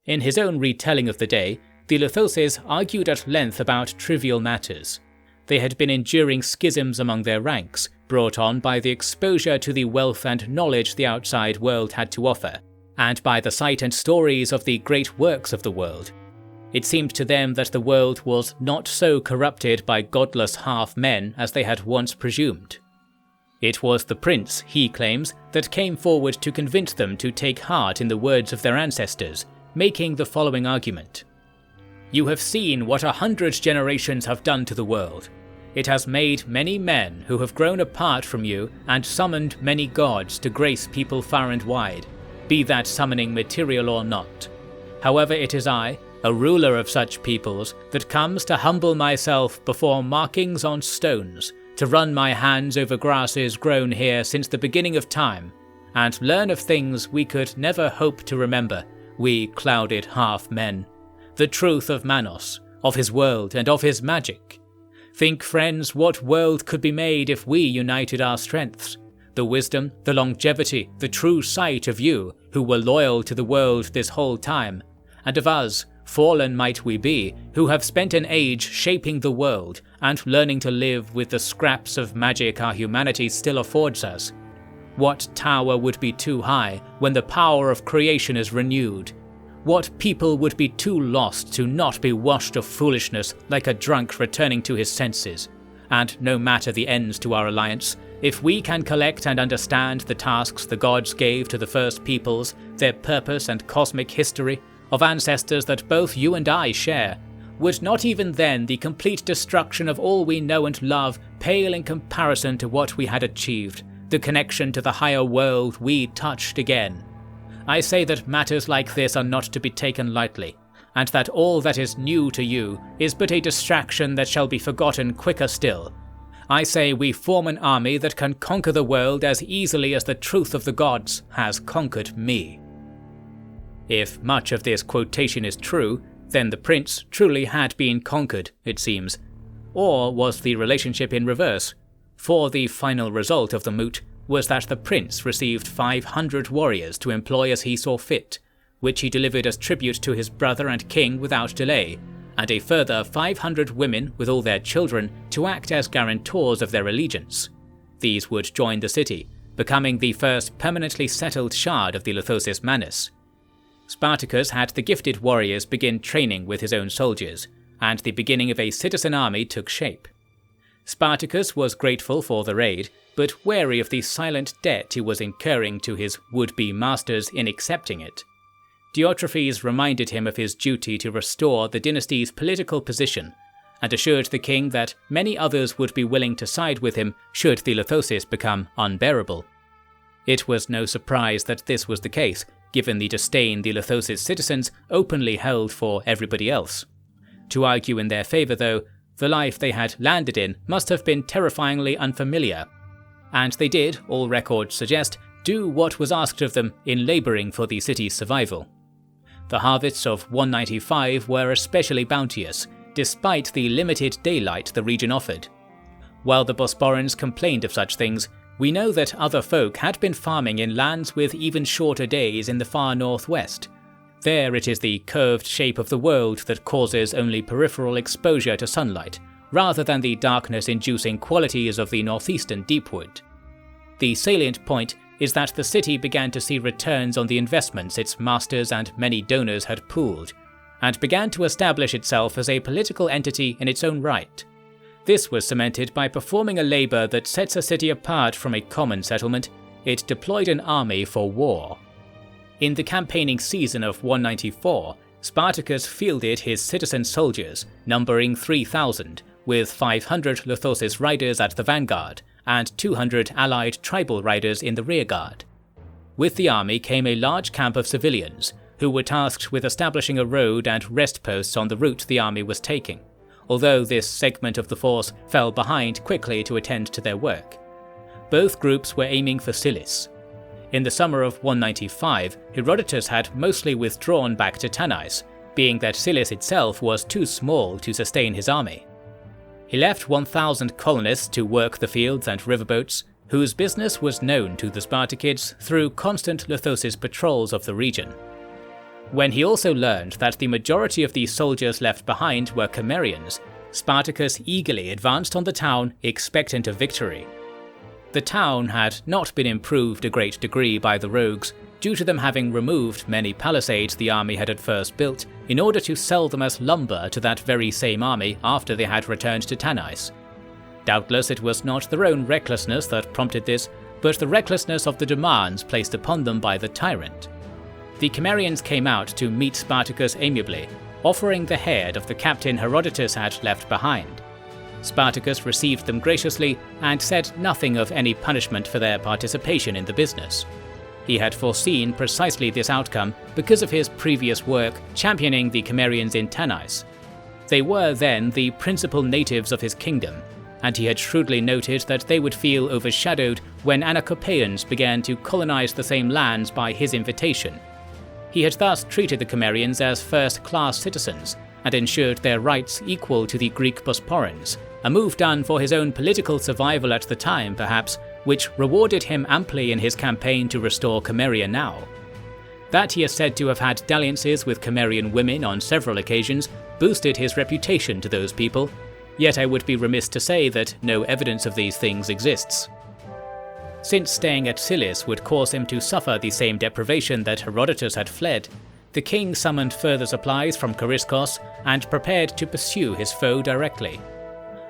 Speaker 1: In his own retelling of the day, the Lithoses argued at length about trivial matters. They had been enduring schisms among their ranks, brought on by the exposure to the wealth and knowledge the outside world had to offer, and by the sight and stories of the great works of the world. It seemed to them that the world was not so corrupted by godless half-men as they had once presumed. It was the prince, he claims, that came forward to convince them to take heart in the words of their ancestors, making the following argument. "You have seen what 100 generations have done to the world. It has made many men who have grown apart from you and summoned many gods to grace people far and wide, be that summoning material or not. However, it is I, a ruler of such peoples that comes to humble myself before markings on stones, to run my hands over grasses grown here since the beginning of time, and learn of things we could never hope to remember, we clouded half-men, the truth of Manos, of his world and of his magic. Think, friends, what world could be made if we united our strengths, the wisdom, the longevity, the true sight of you, who were loyal to the world this whole time, and of us, fallen might we be, who have spent an age shaping the world and learning to live with the scraps of magic our humanity still affords us. What tower would be too high when the power of creation is renewed? What people would be too lost to not be washed of foolishness like a drunk returning to his senses? And no matter the ends to our alliance, if we can collect and understand the tasks the gods gave to the first peoples, their purpose and cosmic history, of ancestors that both you and I share, would not even then the complete destruction of all we know and love pale in comparison to what we had achieved, the connection to the higher world we touched again? I say that matters like this are not to be taken lightly, and that all that is new to you is but a distraction that shall be forgotten quicker still. I say we form an army that can conquer the world as easily as the truth of the gods has conquered me. If much of this quotation is true, then the prince truly had been conquered, it seems. Or was the relationship in reverse? For the final result of the moot was that the prince received 500 warriors to employ as he saw fit, which he delivered as tribute to his brother and king without delay, and a further 500 women with all their children to act as guarantors of their allegiance. These would join the city, becoming the first permanently settled shard of the Lithosis Manus. Spartacus had the gifted warriors begin training with his own soldiers, and the beginning of a citizen army took shape. Spartacus was grateful for the raid, but wary of the silent debt he was incurring to his would-be masters in accepting it. Diotrephes reminded him of his duty to restore the dynasty's political position, and assured the king that many others would be willing to side with him should the Lithosis become unbearable. It was no surprise that this was the case, given the disdain the Lithosis citizens openly held for everybody else. To argue in their favour, though, the life they had landed in must have been terrifyingly unfamiliar, and they did, all records suggest, do what was asked of them in labouring for the city's survival. The harvests of 195 were especially bounteous, despite the limited daylight the region offered. While the Bosporans complained of such things, we know that other folk had been farming in lands with even shorter days in the far northwest. There it is the curved shape of the world that causes only peripheral exposure to sunlight, rather than the darkness-inducing qualities of the northeastern deepwood. The salient point is that the city began to see returns on the investments its masters and many donors had pooled, and began to establish itself as a political entity in its own right. This was cemented by performing a labour that sets a city apart from a common settlement. It deployed an army for war. In the campaigning season of 194, Spartacus fielded his citizen soldiers, numbering 3,000, with 500 Lithosis riders at the vanguard, and 200 allied tribal riders in the rearguard. With the army came a large camp of civilians, who were tasked with establishing a road and rest posts on the route the army was taking, although this segment of the force fell behind quickly to attend to their work. Both groups were aiming for Cilis. In the summer of 195, Herodotus had mostly withdrawn back to Tanais, being that Cilis itself was too small to sustain his army. He left 1,000 colonists to work the fields and riverboats, whose business was known to the Spartakids through constant Lithosis patrols of the region. When he also learned that the majority of the soldiers left behind were Cimmerians, Spartacus eagerly advanced on the town, expectant of victory. The town had not been improved a great degree by the rogues, due to them having removed many palisades the army had at first built in order to sell them as lumber to that very same army after they had returned to Tanais. Doubtless it was not their own recklessness that prompted this, but the recklessness of the demands placed upon them by the tyrant. The Cimmerians came out to meet Spartacus amiably, offering the head of the captain Herodotus had left behind. Spartacus received them graciously and said nothing of any punishment for their participation in the business. He had foreseen precisely this outcome because of his previous work championing the Cimmerians in Tanais. They were then the principal natives of his kingdom, and he had shrewdly noted that they would feel overshadowed when Anacopeans began to colonize the same lands by his invitation. He had thus treated the Cimmerians as first-class citizens and ensured their rights equal to the Greek Bosporans, a move done for his own political survival at the time perhaps, which rewarded him amply in his campaign to restore Cimmeria now. That he is said to have had dalliances with Cimmerian women on several occasions boosted his reputation to those people, yet I would be remiss to say that no evidence of these things exists. Since staying at Cilis would cause him to suffer the same deprivation that Herodotus had fled, the king summoned further supplies from Coriscos and prepared to pursue his foe directly.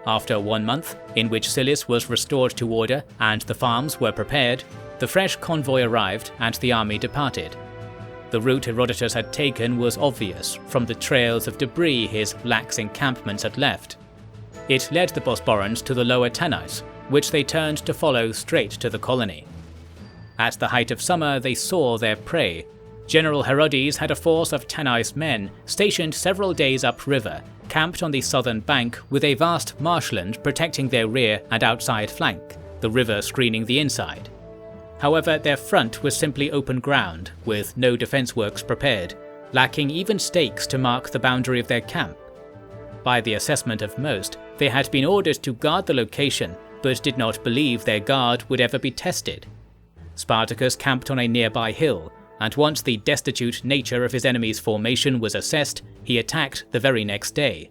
Speaker 1: After 1 month, in which Cilis was restored to order and the farms were prepared, the fresh convoy arrived and the army departed. The route Herodotus had taken was obvious from the trails of debris his lax encampments had left. It led the Bosporans to the lower Tanais, which they turned to follow straight to the colony. At the height of summer they saw their prey. General Herodes had a force of Tanais men stationed several days upriver, camped on the southern bank with a vast marshland protecting their rear and outside flank, the river screening the inside. However, their front was simply open ground, with no defence works prepared, lacking even stakes to mark the boundary of their camp. By the assessment of most, they had been ordered to guard the location, but did not believe their guard would ever be tested. Spartacus camped on a nearby hill, and once the destitute nature of his enemy's formation was assessed, he attacked the very next day.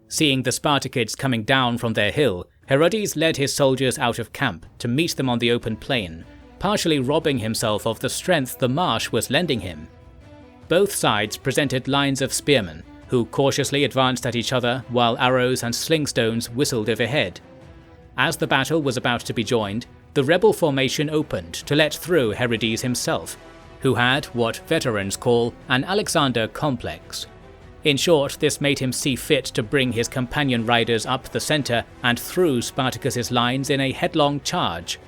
Speaker 1: Seeing the Spartakids coming down from their hill, Herodes led his soldiers out of camp to meet them on the open plain, partially robbing himself of the strength the marsh was lending him. Both sides presented lines of spearmen, who cautiously advanced at each other while arrows and slingstones whistled overhead. As the battle was about to be joined, the rebel formation opened to let through Herodes himself, who had what veterans call an Alexander complex. In short, this made him see fit to bring his companion riders up the centre and through Spartacus's lines in a headlong charge.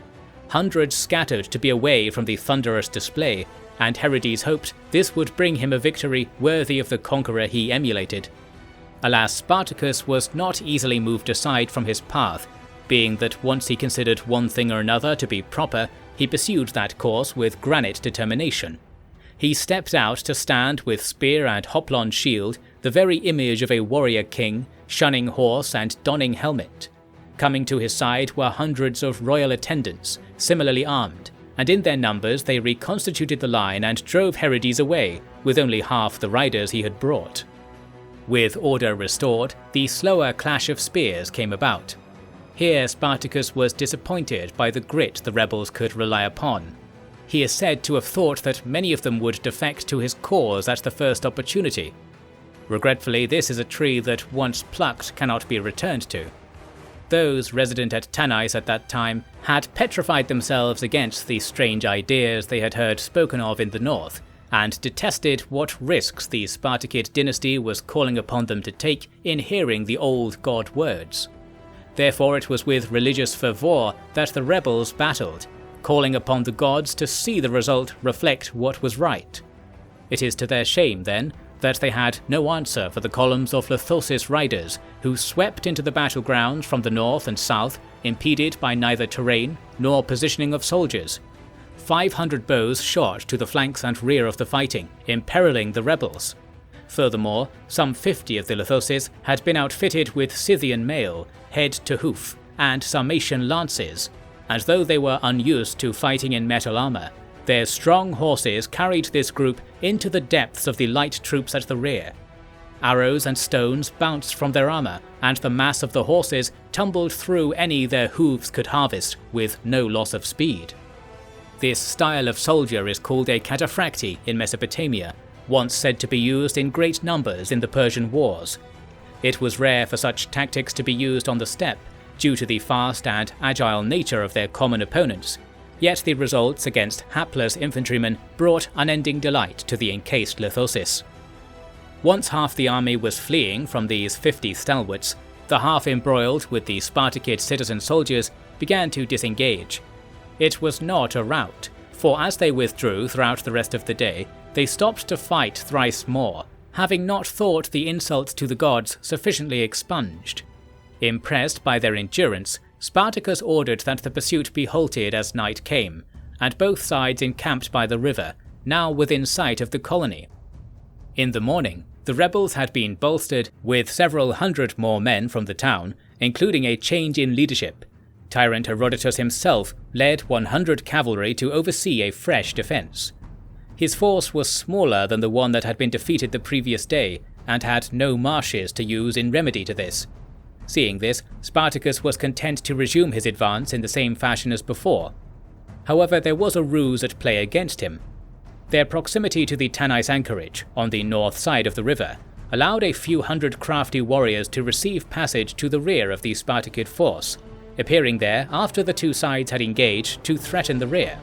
Speaker 1: Hundreds scattered to be away from the thunderous display, and Herodes hoped this would bring him a victory worthy of the conqueror he emulated. Alas, Spartacus was not easily moved aside from his path, being that once he considered one thing or another to be proper, he pursued that course with granite determination. He stepped out to stand with spear and hoplon shield, the very image of a warrior king, shunning horse and donning helmet. Coming to his side were hundreds of royal attendants, similarly armed, and in their numbers they reconstituted the line and drove Herodes away, with only half the riders he had brought. With order restored, the slower clash of spears came about. Here Spartacus was disappointed by the grit the rebels could rely upon. He is said to have thought that many of them would defect to his cause at the first opportunity. Regretfully, this is a tree that once plucked cannot be returned to. Those resident at Tanais at that time had petrified themselves against the strange ideas they had heard spoken of in the north, and detested what risks the Spartacid dynasty was calling upon them to take in hearing the old god words. Therefore it was with religious fervour that the rebels battled, calling upon the gods to see the result reflect what was right. It is to their shame, then, that they had no answer for the columns of Lithosis riders who swept into the battleground from the north and south, impeded by neither terrain nor positioning of soldiers. 500 bows shot to the flanks and rear of the fighting, imperiling the rebels. Furthermore, some 50 of the Lithosis had been outfitted with Scythian mail, head to hoof, and Sarmatian lances, and though they were unused to fighting in metal armour, their strong horses carried this group into the depths of the light troops at the rear. Arrows and stones bounced from their armour, and the mass of the horses tumbled through any their hooves could harvest with no loss of speed. This style of soldier is called a cataphracti in Mesopotamia, once said to be used in great numbers in the Persian Wars. It was rare for such tactics to be used on the steppe, due to the fast and agile nature of their common opponents, yet the results against hapless infantrymen brought unending delight to the encased Lithosis. Once half the army was fleeing from these 50 stalwarts, the half embroiled with the Spartacid citizen soldiers began to disengage. It was not a rout, for as they withdrew throughout the rest of the day, they stopped to fight thrice more, having not thought the insults to the gods sufficiently expunged. Impressed by their endurance, Spartacus ordered that the pursuit be halted as night came, and both sides encamped by the river, now within sight of the colony. In the morning, the rebels had been bolstered with several hundred more men from the town, including a change in leadership. Tyrant Herodotus himself led 100 cavalry to oversee a fresh defence. His force was smaller than the one that had been defeated the previous day, and had no marshes to use in remedy to this. Seeing this, Spartacus was content to resume his advance in the same fashion as before. However, there was a ruse at play against him. Their proximity to the Tanais anchorage, on the north side of the river, allowed a few hundred crafty warriors to receive passage to the rear of the Spartacid force, appearing there after the two sides had engaged to threaten the rear.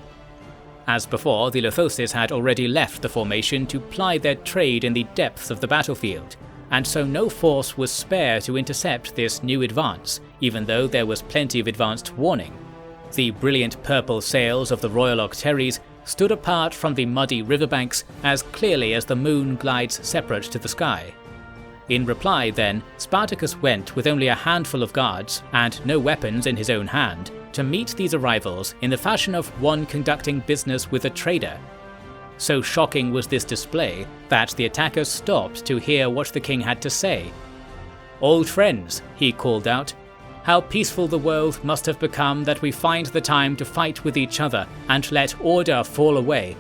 Speaker 1: As before, the Lithosis had already left the formation to ply their trade in the depths of the battlefield, and so no force was spare to intercept this new advance, even though there was plenty of advanced warning. The brilliant purple sails of the Royal Octeres stood apart from the muddy riverbanks as clearly as the moon glides separate to the sky. In reply, then, Spartacus went with only a handful of guards and no weapons in his own hand to meet these arrivals in the fashion of one conducting business with a trader. So shocking was this display that the attackers stopped to hear what the king had to say. "Old friends," he called out, "how peaceful the world must have become that we find the time to fight with each other and let order fall away.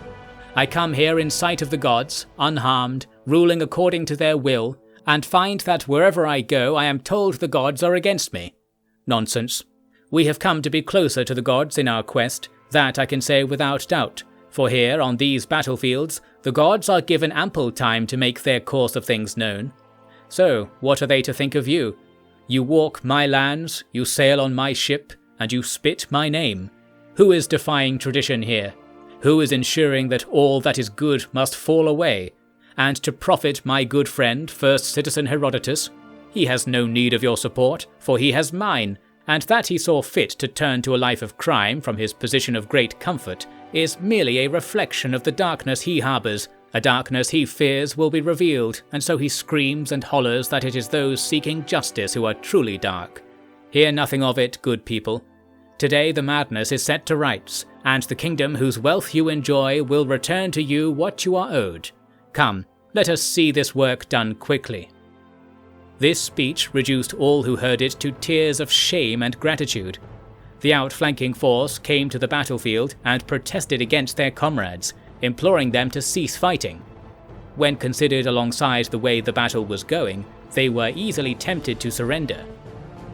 Speaker 1: I come here in sight of the gods, unharmed, ruling according to their will, and find that wherever I go I am told the gods are against me. Nonsense. We have come to be closer to the gods in our quest, that I can say without doubt, for here on these battlefields the gods are given ample time to make their course of things known. So what are they to think of you? You walk my lands, you sail on my ship, and you spit my name. Who is defying tradition here? Who is ensuring that all that is good must fall away? And to profit my good friend, first citizen Herodotus? He has no need of your support, for he has mine, and that he saw fit to turn to a life of crime from his position of great comfort is merely a reflection of the darkness he harbours, a darkness he fears will be revealed, and so he screams and hollers that it is those seeking justice who are truly dark. Hear nothing of it, good people. Today the madness is set to rights, and the kingdom whose wealth you enjoy will return to you what you are owed. Come, let us see this work done quickly." This speech reduced all who heard it to tears of shame and gratitude. The outflanking force came to the battlefield and protested against their comrades, imploring them to cease fighting. When considered alongside the way the battle was going, they were easily tempted to surrender.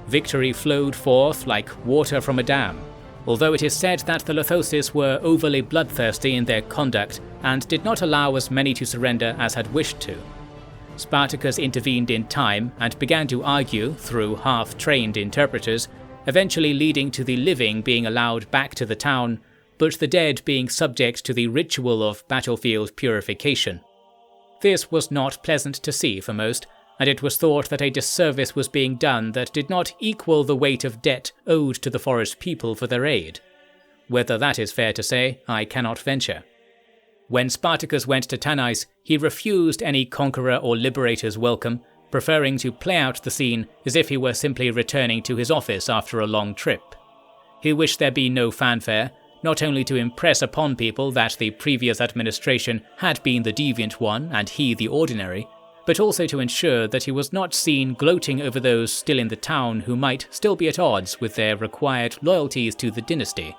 Speaker 1: Victory flowed forth like water from a dam, although it is said that the Lithosis were overly bloodthirsty in their conduct and did not allow as many to surrender as had wished to. Spartacus intervened in time and began to argue through half-trained interpreters, eventually leading to the living being allowed back to the town, but the dead being subject to the ritual of battlefield purification. This was not pleasant to see for most, and it was thought that a disservice was being done that did not equal the weight of debt owed to the forest people for their aid. Whether that is fair to say, I cannot venture. When Spartacus went to Tanais, he refused any conqueror or liberator's welcome, preferring to play out the scene as if he were simply returning to his office after a long trip. He wished there be no fanfare, not only to impress upon people that the previous administration had been the deviant one and he the ordinary, but also to ensure that he was not seen gloating over those still in the town who might still be at odds with their required loyalties to the dynasty.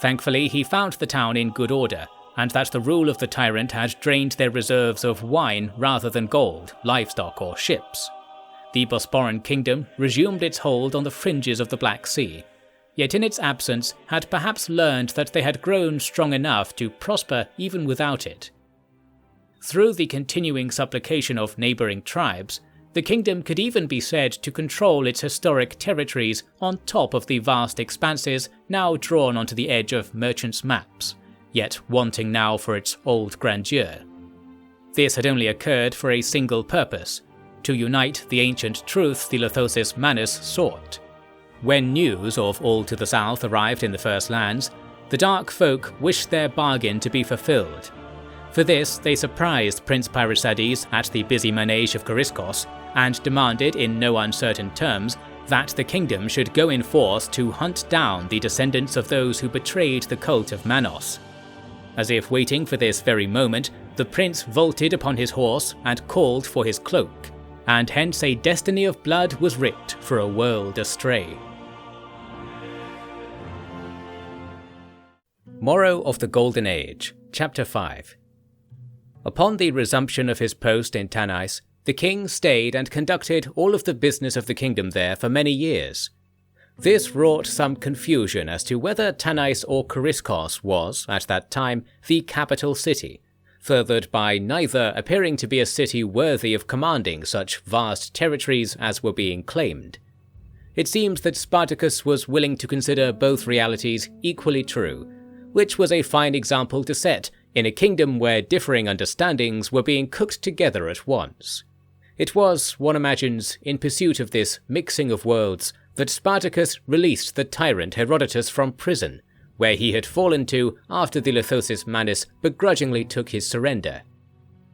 Speaker 1: Thankfully, he found the town in good order, and that the rule of the tyrant had drained their reserves of wine rather than gold, livestock or ships. The Bosporan kingdom resumed its hold on the fringes of the Black Sea, yet in its absence had perhaps learned that they had grown strong enough to prosper even without it. Through the continuing supplication of neighbouring tribes, the kingdom could even be said to control its historic territories on top of the vast expanses now drawn onto the edge of merchants' maps, yet wanting now for its old grandeur. This had only occurred for a single purpose: to unite the ancient truths the Lithosis Manus sought. When news of all to the south arrived in the First Lands, The Dark Folk wished their bargain to be fulfilled. For this, they surprised Prince Parisades at the busy manege of Coriscos and demanded in no uncertain terms that the kingdom should go in force to hunt down the descendants of those who betrayed the cult of Manos. As if waiting for this very moment, the prince vaulted upon his horse and called for his cloak, and hence a destiny of blood was writ for a world astray. Morrow of the Golden Age, Chapter 5. Upon the resumption of his post in Tanais, the king stayed and conducted all of the business of the kingdom there for many years. This wrought some confusion as to whether Tanais or Coriscos was, at that time, the capital city, furthered by neither appearing to be a city worthy of commanding such vast territories as were being claimed. It seems that Spartacus was willing to consider both realities equally true, which was a fine example to set in a kingdom where differing understandings were being cooked together at once. It was, one imagines, in pursuit of this mixing of worlds that Spartacus released the tyrant Herodotus from prison, where he had fallen to after the Lithosis Manus begrudgingly took his surrender.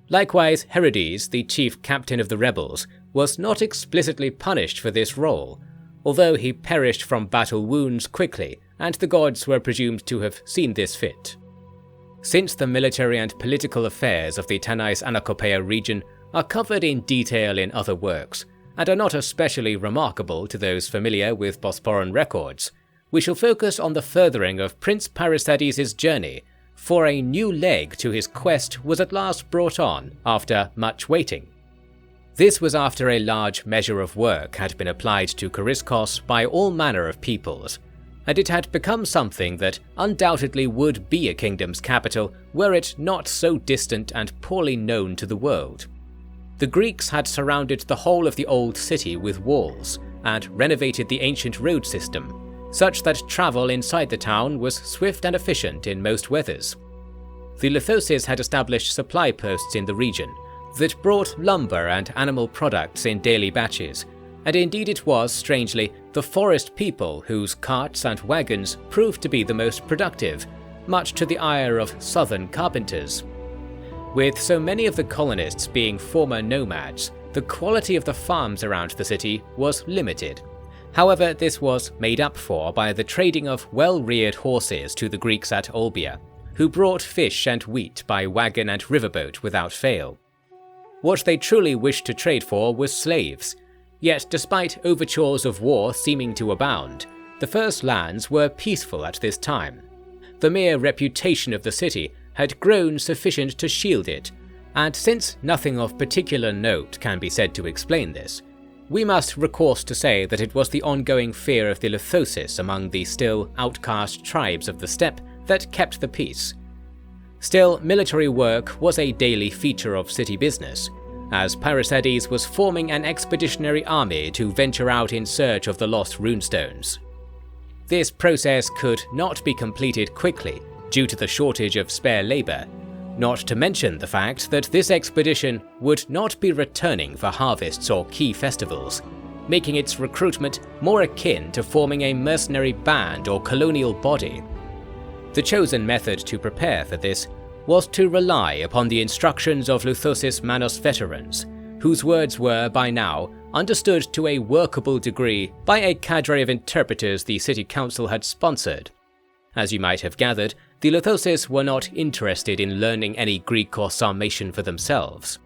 Speaker 1: Likewise, Herodes, the chief captain of the rebels, was not explicitly punished for this role, although he perished from battle wounds quickly, and the gods were presumed to have seen this fit. Since the military and political affairs of the Tanais Anacopeia region are covered in detail in other works, and are not especially remarkable to those familiar with Bosporan records, we shall focus on the furthering of Prince Parisades' journey, for a new leg to his quest was at last brought on after much waiting. This was after a large measure of work had been applied to Coriscos by all manner of peoples, and it had become something that undoubtedly would be a kingdom's capital were it not so distant and poorly known to the world. The Greeks had surrounded the whole of the old city with walls, and renovated the ancient road system, such that travel inside the town was swift and efficient in most weathers. The Lithoses had established supply posts in the region that brought lumber and animal products in daily batches, and indeed it was, strangely, the forest people whose carts and wagons proved to be the most productive, much to the ire of southern carpenters. With so many of the colonists being former nomads, the quality of the farms around the city was limited. However, this was made up for by the trading of well-reared horses to the Greeks at Olbia, who brought fish and wheat by wagon and riverboat without fail. What they truly wished to trade for was slaves, yet despite overtures of war seeming to abound, the first lands were peaceful at this time. The mere reputation of the city had grown sufficient to shield it, and since nothing of particular note can be said to explain this, we must recourse to say that it was the ongoing fear of the Lithosis among the still outcast tribes of the steppe that kept the peace. Still, military work was a daily feature of city business, as Parisades was forming an expeditionary army to venture out in search of the lost runestones. This process could not be completed quickly due to the shortage of spare labour, not to mention the fact that this expedition would not be returning for harvests or key festivals, making its recruitment more akin to forming a mercenary band or colonial body. The chosen method to prepare for this was to rely upon the instructions of Lithosis Manos veterans, whose words were, by now, understood to a workable degree by a cadre of interpreters the city council had sponsored. As you might have gathered, the Lithosis were not interested in learning any Greek or Sarmatian for themselves.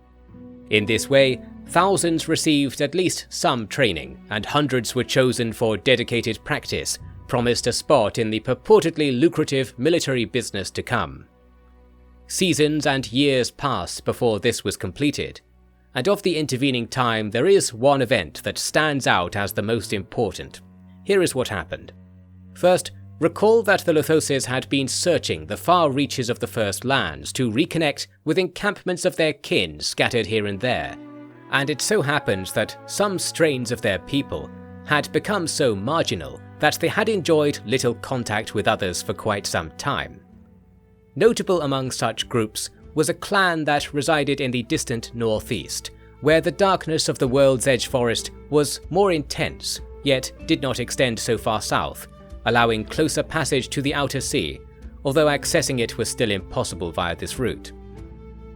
Speaker 1: In this way, thousands received at least some training, and hundreds were chosen for dedicated practice, promised a spot in the purportedly lucrative military business to come. Seasons and years passed before this was completed, and of the intervening time there is one event that stands out as the most important. Here is what happened. First, recall that the Lithoses had been searching the far reaches of the First Lands to reconnect with encampments of their kin scattered here and there, and it so happened that some strains of their people had become so marginal that they had enjoyed little contact with others for quite some time. Notable among such groups was a clan that resided in the distant northeast, where the darkness of the World's Edge forest was more intense, yet did not extend so far south, allowing closer passage to the outer sea, although accessing it was still impossible via this route.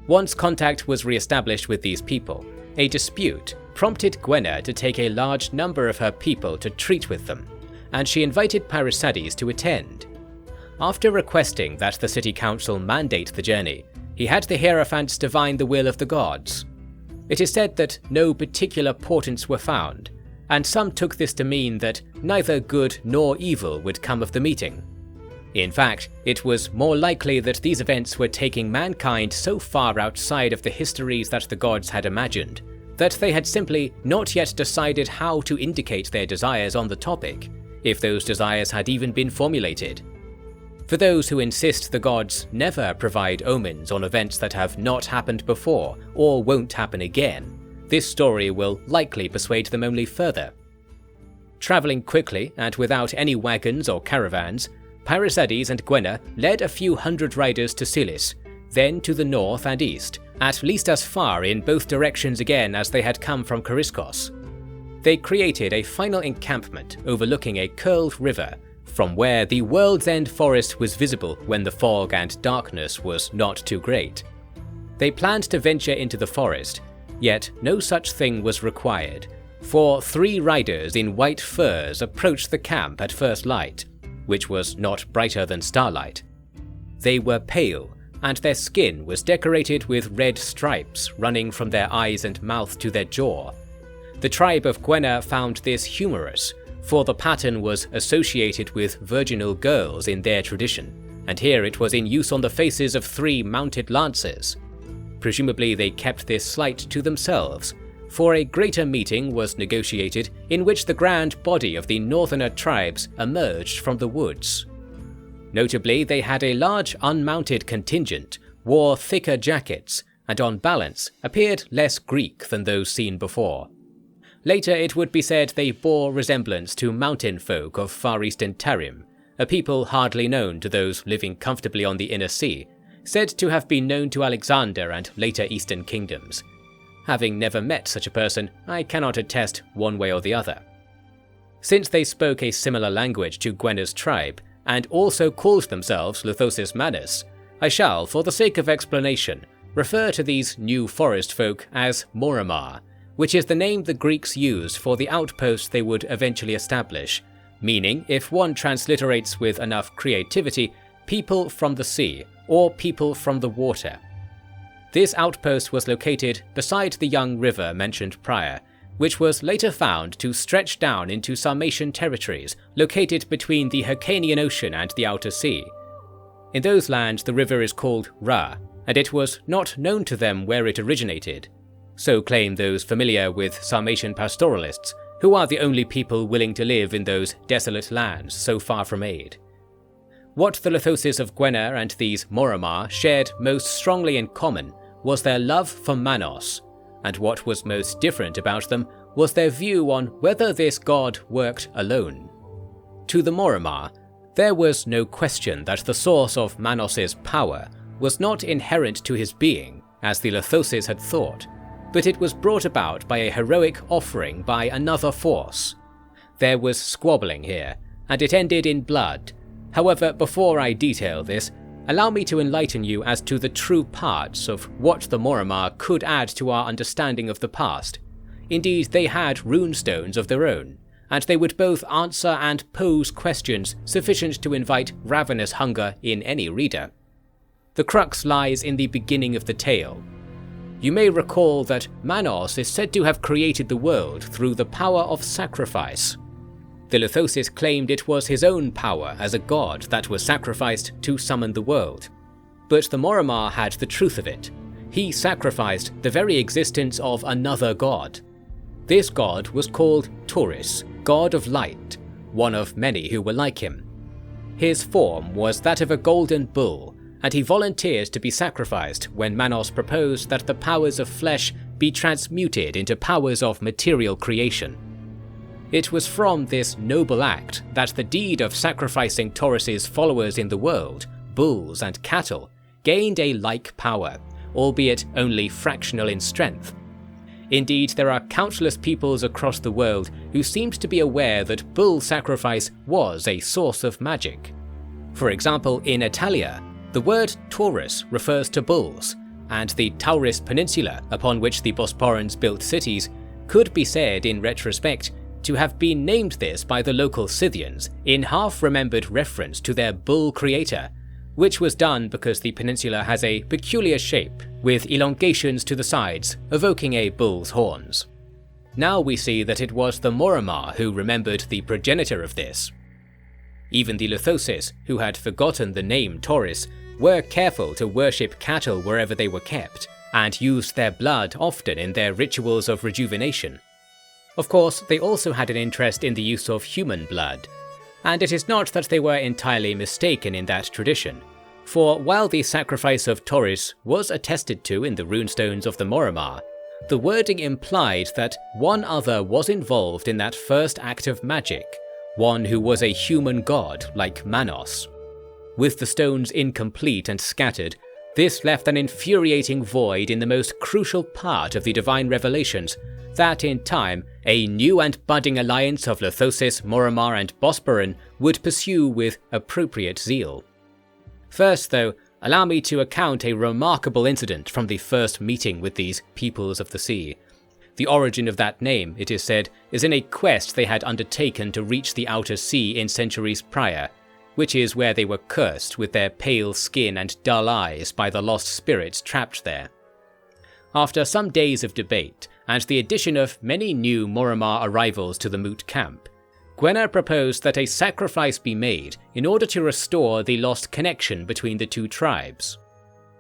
Speaker 1: Once contact was re-established with these people, a dispute prompted Gwenna to take a large number of her people to treat with them, and she invited Parisades to attend. After requesting that the city council mandate the journey, he had the Hierophants divine the will of the gods. It is said that no particular portents were found, and some took this to mean that neither good nor evil would come of the meeting. In fact, it was more likely that these events were taking mankind so far outside of the histories that the gods had imagined, that they had simply not yet decided how to indicate their desires on the topic, if those desires had even been formulated. For those who insist the gods never provide omens on events that have not happened before or won't happen again, this story will likely persuade them only further. Travelling quickly and without any wagons or caravans, Parisades and Gwenna led a few hundred riders to Silis, then to the north and east, at least as far in both directions again as they had come from Coriscos. They created a final encampment overlooking a curled river, from where the World's End forest was visible when the fog and darkness was not too great. They planned to venture into the forest, yet no such thing was required, for 3 riders in white furs approached the camp at first light, which was not brighter than starlight. They were pale, and their skin was decorated with red stripes running from their eyes and mouth to their jaw. The tribe of Gwenna found this humorous, for the pattern was associated with virginal girls in their tradition, and here it was in use on the faces of 3 mounted lancers. Presumably they kept this slight to themselves, for a greater meeting was negotiated in which the grand body of the northerner tribes emerged from the woods. Notably, they had a large unmounted contingent, wore thicker jackets, and on balance appeared less Greek than those seen before. Later it would be said they bore resemblance to mountain folk of Far Eastern Tarim, a people hardly known to those living comfortably on the inner sea, said to have been known to Alexander and later Eastern kingdoms. Having never met such a person, I cannot attest one way or the other. Since they spoke a similar language to Gwenna's tribe, and also called themselves Lithosis Manus, I shall, for the sake of explanation, refer to these new forest folk as Morrow, which is the name the Greeks used for the outpost they would eventually establish, meaning, if one transliterates with enough creativity, people from the sea, or people from the water. This outpost was located beside the young river mentioned prior, which was later found to stretch down into Sarmatian territories located between the Hyrcanian Ocean and the Outer Sea. In those lands the river is called Ra, and it was not known to them where it originated. So claim those familiar with Sarmatian pastoralists, who are the only people willing to live in those desolate lands so far from aid. What the Lithosis of Gwenna and these Morrow shared most strongly in common was their love for Manos, and what was most different about them was their view on whether this god worked alone. To the Morrow, there was no question that the source of Manos's power was not inherent to his being, as the Lithosis had thought, but it was brought about by a heroic offering by another force. There was squabbling here, and it ended in blood. However, before I detail this, allow me to enlighten you as to the true parts of what the Morrow could add to our understanding of the past. Indeed, they had runestones of their own, and they would both answer and pose questions sufficient to invite ravenous hunger in any reader. The crux lies in the beginning of the tale. You may recall that Manos is said to have created the world through the power of sacrifice. The Lithosis claimed it was his own power as a god that was sacrificed to summon the world. But the Morrow had the truth of it. He sacrificed the very existence of another god. This god was called Taurus, god of light, one of many who were like him. His form was that of a golden bull, and he volunteered to be sacrificed when Manos proposed that the powers of flesh be transmuted into powers of material creation. It was from this noble act that the deed of sacrificing Taurus's followers in the world, bulls and cattle, gained a like power, albeit only fractional in strength. Indeed, there are countless peoples across the world who seemed to be aware that bull sacrifice was a source of magic. For example, in Italia, the word Taurus refers to bulls, and the Tauris Peninsula, upon which the Bosporans built cities, could be said in retrospect to have been named this by the local Scythians in half-remembered reference to their bull creator, which was done because the peninsula has a peculiar shape with elongations to the sides, evoking a bull's horns. Now we see that it was the Morrow who remembered the progenitor of this. Even the Lithosis, who had forgotten the name Taurus, were careful to worship cattle wherever they were kept, and used their blood often in their rituals of rejuvenation. Of course, they also had an interest in the use of human blood, and it is not that they were entirely mistaken in that tradition, for while the sacrifice of Taurus was attested to in the runestones of the Morrow, the wording implied that one other was involved in that first act of magic, one who was a human god like Manos. With the stones incomplete and scattered, this left an infuriating void in the most crucial part of the divine revelations that in time a new and budding alliance of Lithosis, Morrow and Bosporan would pursue with appropriate zeal. First though, allow me to account a remarkable incident from the first meeting with these peoples of the sea. The origin of that name, it is said, is in a quest they had undertaken to reach the outer sea in centuries prior, which is where they were cursed with their pale skin and dull eyes by the lost spirits trapped there. After some days of debate, and the addition of many new Morrow arrivals to the moot camp, Gwenna proposed that a sacrifice be made in order to restore the lost connection between the two tribes.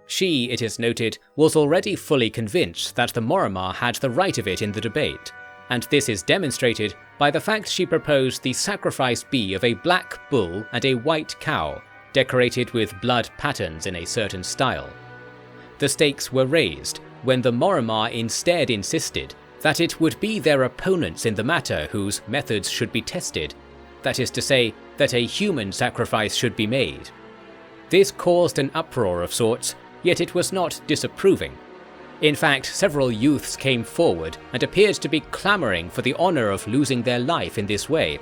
Speaker 1: She, it is noted, was already fully convinced that the Morrow had the right of it in the debate, and this is demonstrated by the fact she proposed the sacrifice be of a black bull and a white cow, decorated with blood patterns in a certain style. The stakes were raised when the Morrow instead insisted that it would be their opponents in the matter whose methods should be tested, that is to say, that a human sacrifice should be made. This caused an uproar of sorts, yet it was not disapproving. In fact, several youths came forward and appeared to be clamouring for the honour of losing their life in this way.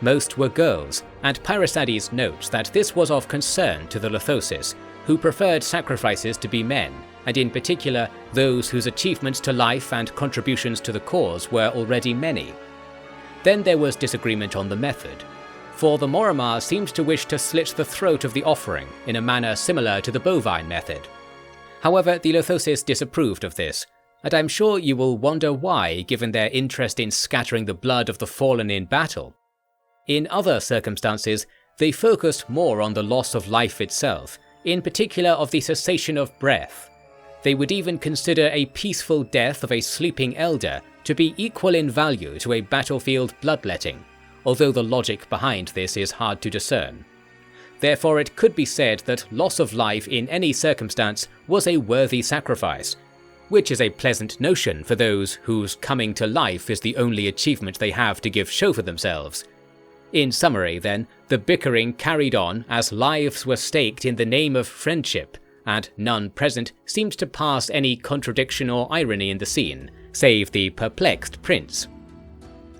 Speaker 1: Most were girls, and Pyrosades notes that this was of concern to the Lithosis, who preferred sacrifices to be men, and in particular those whose achievements to life and contributions to the cause were already many. Then there was disagreement on the method, for the Morrow seemed to wish to slit the throat of the offering in a manner similar to the bovine method. However, the Lithosis disapproved of this, and I'm sure you will wonder why, given their interest in scattering the blood of the fallen in battle. In other circumstances, they focused more on the loss of life itself, in particular of the cessation of breath. They would even consider a peaceful death of a sleeping elder to be equal in value to a battlefield bloodletting, although the logic behind this is hard to discern. Therefore, it could be said that loss of life in any circumstance was a worthy sacrifice, which is a pleasant notion for those whose coming to life is the only achievement they have to give show for themselves. In summary, then, the bickering carried on as lives were staked in the name of friendship, and none present seemed to pass any contradiction or irony in the scene, save the perplexed prince.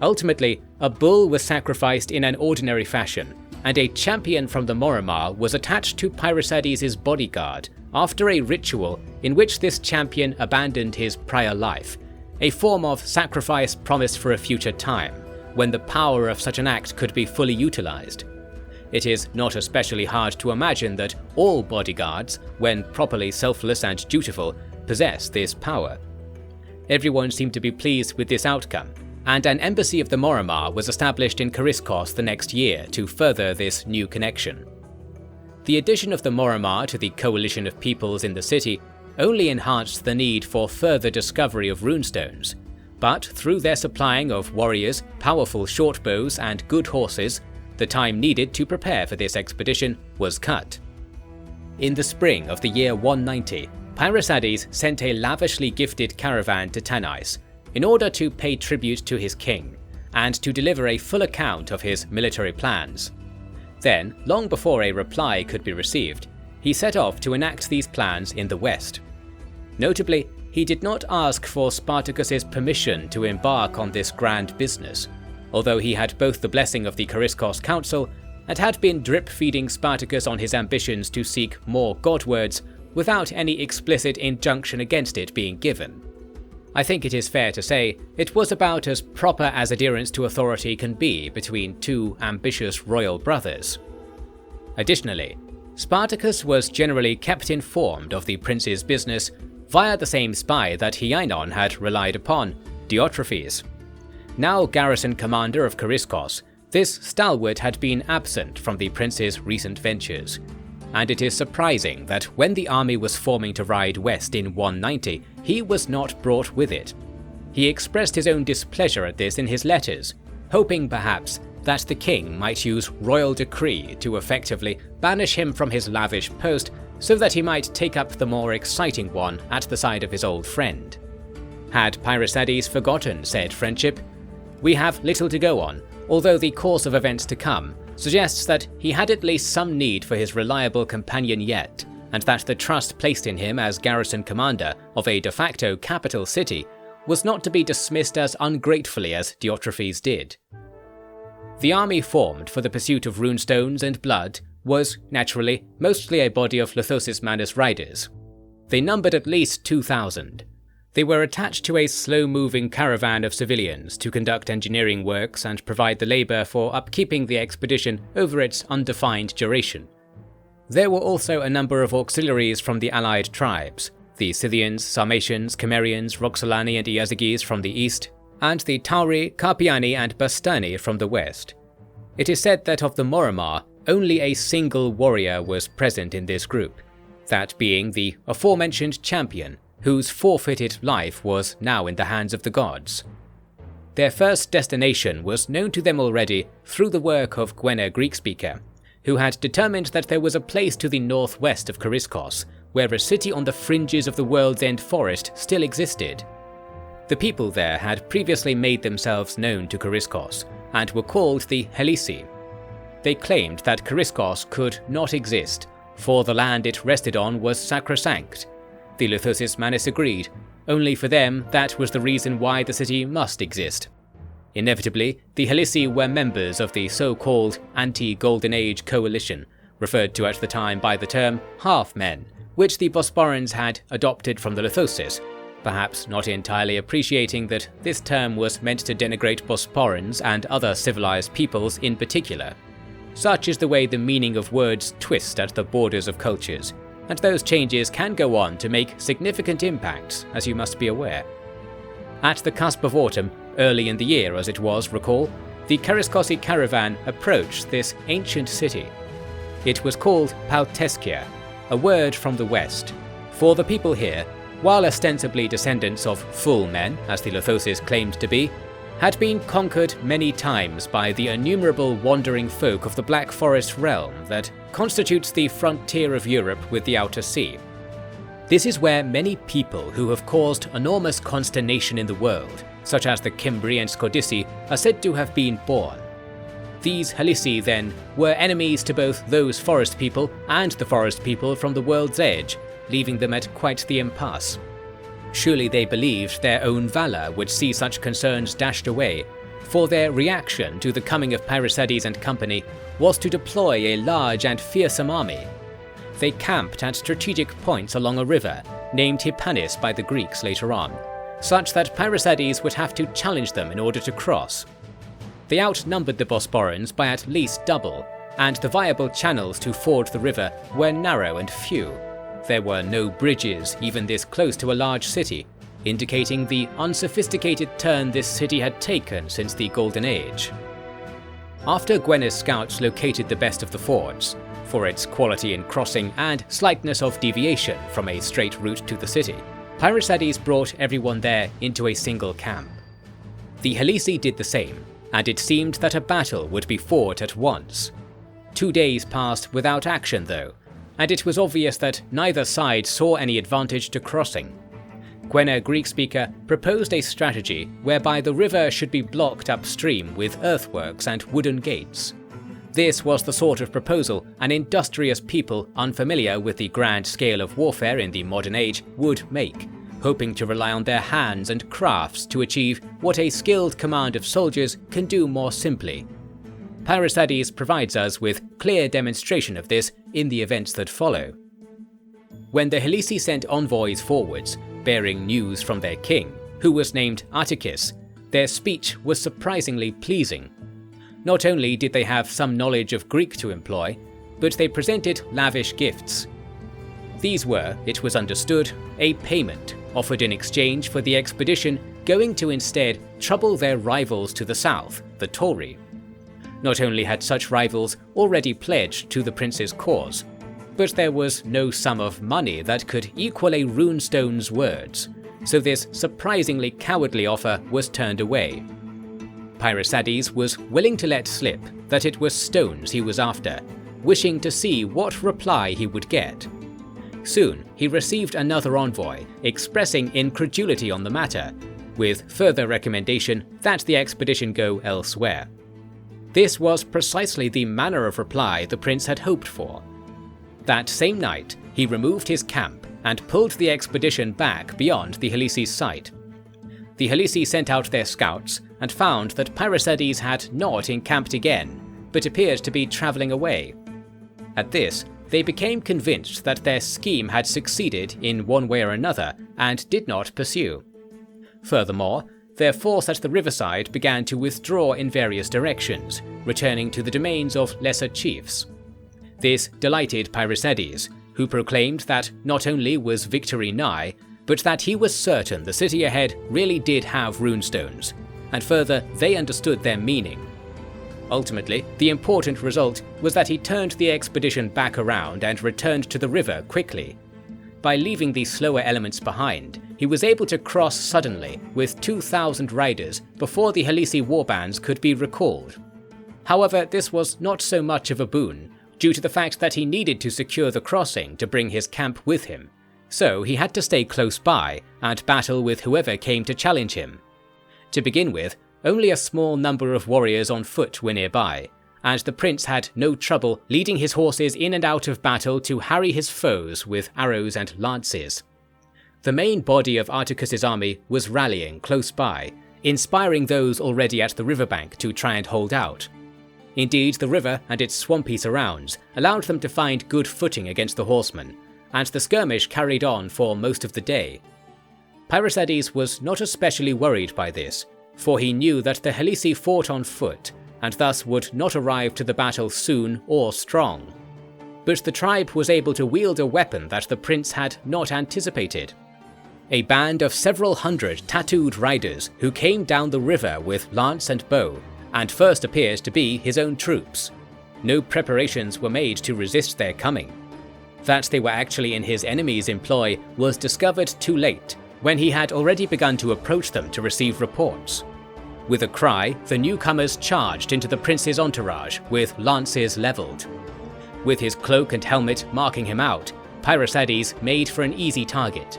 Speaker 1: Ultimately, a bull was sacrificed in an ordinary fashion, and a champion from the Morrow was attached to Pyrosades' bodyguard after a ritual in which this champion abandoned his prior life, a form of sacrifice promised for a future time, when the power of such an act could be fully utilized. It is not especially hard to imagine that all bodyguards, when properly selfless and dutiful, possess this power. Everyone seemed to be pleased with this outcome, and an embassy of the Morrow was established in Kariskos the next year to further this new connection. The addition of the Morrow to the coalition of peoples in the city only enhanced the need for further discovery of runestones, but through their supplying of warriors, powerful shortbows, and good horses, the time needed to prepare for this expedition was cut. In the spring of the year 190, Pyrosades sent a lavishly gifted caravan to Tanais in order to pay tribute to his king, and to deliver a full account of his military plans. Then, long before a reply could be received, he set off to enact these plans in the west. Notably, he did not ask for Spartacus's permission to embark on this grand business, although he had both the blessing of the Kariskos Council and had been drip-feeding Spartacus on his ambitions to seek more godwords without any explicit injunction against it being given. I think it is fair to say it was about as proper as adherence to authority can be between two ambitious royal brothers. Additionally, Spartacus was generally kept informed of the prince's business via the same spy that Hienon had relied upon, Diotrephes. Now garrison commander of Chariskos, this stalwart had been absent from the prince's recent ventures, and it is surprising that when the army was forming to ride west in 190, he was not brought with it. He expressed his own displeasure at this in his letters, hoping perhaps that the king might use royal decree to effectively banish him from his lavish post so that he might take up the more exciting one at the side of his old friend. Had Pyrrhosides forgotten said friendship? We have little to go on, although the course of events to come suggests that he had at least some need for his reliable companion yet, and that the trust placed in him as garrison commander of a de facto capital city was not to be dismissed as ungratefully as Diotrephes did. The army formed for the pursuit of runestones and blood was, naturally, mostly a body of Lithosis Manus riders. They numbered at least 2,000. They were attached to a slow-moving caravan of civilians to conduct engineering works and provide the labour for upkeeping the expedition over its undefined duration. There were also a number of auxiliaries from the allied tribes, the Scythians, Sarmatians, Cimmerians, Roxolani and Iazyges from the east, and the Tauri, Carpiani and Bastani from the west. It is said that of the Moromar, only a single warrior was present in this group, that being the aforementioned champion, whose forfeited life was now in the hands of the gods. Their first destination was known to them already through the work of Gwena Greekspeaker, who had determined that there was a place to the northwest of Chariskos, where a city on the fringes of the World's End forest still existed. The people there had previously made themselves known to Chariskos, and were called the Helisi. They claimed that Chariskos could not exist, for the land it rested on was sacrosanct. The Lithosis Manus agreed. Only for them, that was the reason why the city must exist. Inevitably, the Helisi were members of the so-called anti-Golden Age coalition, referred to at the time by the term half-men, which the Bosporans had adopted from the Lithosis, perhaps not entirely appreciating that this term was meant to denigrate Bosporans and other civilized peoples in particular. Such is the way the meaning of words twist at the borders of cultures, and those changes can go on to make significant impacts, as you must be aware. At the cusp of autumn, early in the year as it was, recall, the Chariskosi caravan approached this ancient city. It was called Palteskia, a word from the west, for the people here, while ostensibly descendants of full men, as the Lithosis claimed to be, had been conquered many times by the innumerable wandering folk of the Black Forest realm that constitutes the frontier of Europe with the Outer Sea. This is where many people who have caused enormous consternation in the world, such as the Cimbri and Scodissi, are said to have been born. These Helisi, then, were enemies to both those forest people and the forest people from the world's edge, leaving them at quite the impasse. Surely they believed their own valour would see such concerns dashed away, for their reaction to the coming of Pyrrhosides and company was to deploy a large and fearsome army. They camped at strategic points along a river, named Hippanis by the Greeks later on, such that Pyrrhosides would have to challenge them in order to cross. They outnumbered the Bosporans by at least double, and the viable channels to ford the river were narrow and few. There were no bridges even this close to a large city, indicating the unsophisticated turn this city had taken since the Golden Age. After Gwena's scouts located the best of the fords, for its quality in crossing and slightness of deviation from a straight route to the city, Pyrrhosides brought everyone there into a single camp. The Helisi did the same, and it seemed that a battle would be fought at once. 2 days passed without action though, and it was obvious that neither side saw any advantage to crossing. Gwena Greekspeaker proposed a strategy whereby the river should be blocked upstream with earthworks and wooden gates. This was the sort of proposal an industrious people unfamiliar with the grand scale of warfare in the modern age would make, hoping to rely on their hands and crafts to achieve what a skilled command of soldiers can do more simply. Parysates provides us with clear demonstration of this in the events that follow. When the Helisi sent envoys forwards, bearing news from their king, who was named Atticus, their speech was surprisingly pleasing. Not only did they have some knowledge of Greek to employ, but they presented lavish gifts. These were, it was understood, a payment offered in exchange for the expedition going to instead trouble their rivals to the south, the Tauri. Not only had such rivals already pledged to the prince's cause, but there was no sum of money that could equal a runestone's words, so this surprisingly cowardly offer was turned away. Parysates was willing to let slip that it was stones he was after, wishing to see what reply he would get. Soon he received another envoy expressing incredulity on the matter, with further recommendation that the expedition go elsewhere. This was precisely the manner of reply the prince had hoped for. That same night, he removed his camp and pulled the expedition back beyond the Helisi's sight. The Helisi sent out their scouts and found that Parysates had not encamped again, but appeared to be travelling away. At this, they became convinced that their scheme had succeeded in one way or another and did not pursue. Furthermore, their force at the riverside began to withdraw in various directions, returning to the domains of lesser chiefs. This delighted Parysates, who proclaimed that not only was victory nigh, but that he was certain the city ahead really did have runestones, and further they understood their meaning. Ultimately, the important result was that he turned the expedition back around and returned to the river quickly. By leaving the slower elements behind, he was able to cross suddenly with 2,000 riders before the Helisi warbands could be recalled. However, this was not so much of a boon, due to the fact that he needed to secure the crossing to bring his camp with him, so he had to stay close by and battle with whoever came to challenge him. To begin with, only a small number of warriors on foot were nearby, and the prince had no trouble leading his horses in and out of battle to harry his foes with arrows and lances. The main body of Atticus's army was rallying close by, inspiring those already at the riverbank to try and hold out. Indeed, the river and its swampy surrounds allowed them to find good footing against the horsemen, and the skirmish carried on for most of the day. Parysates was not especially worried by this, for he knew that the Helisi fought on foot, and thus would not arrive to the battle soon or strong. But the tribe was able to wield a weapon that the prince had not anticipated. A band of several hundred tattooed riders who came down the river with lance and bow, and first appeared to be his own troops. No preparations were made to resist their coming. That they were actually in his enemy's employ was discovered too late, when he had already begun to approach them to receive reports. With a cry, the newcomers charged into the prince's entourage with lances levelled. With his cloak and helmet marking him out, Parysates made for an easy target.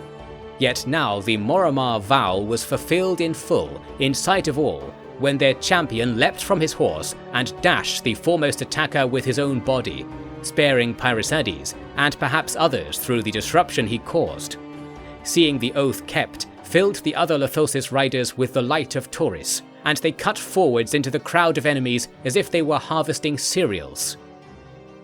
Speaker 1: Yet now the Morrow vow was fulfilled in full, in sight of all, when their champion leapt from his horse and dashed the foremost attacker with his own body, sparing Parysates and perhaps others through the disruption he caused. Seeing the oath kept filled the other Lithosis riders with the light of Tauris, and they cut forwards into the crowd of enemies as if they were harvesting cereals.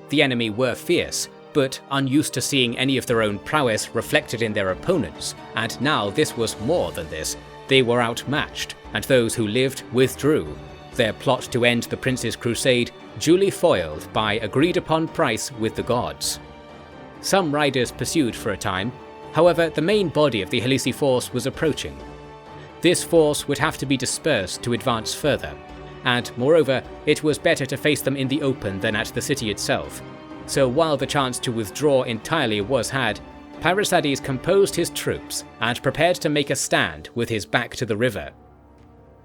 Speaker 1: The enemy were fierce, but unused to seeing any of their own prowess reflected in their opponents, and now this was more than this. They were outmatched, and those who lived withdrew, their plot to end the prince's crusade duly foiled by agreed-upon price with the gods. Some riders pursued for a time, however the main body of the Helisi force was approaching. This force would have to be dispersed to advance further, and moreover it was better to face them in the open than at the city itself, so while the chance to withdraw entirely was had, Parysates composed his troops and prepared to make a stand with his back to the river.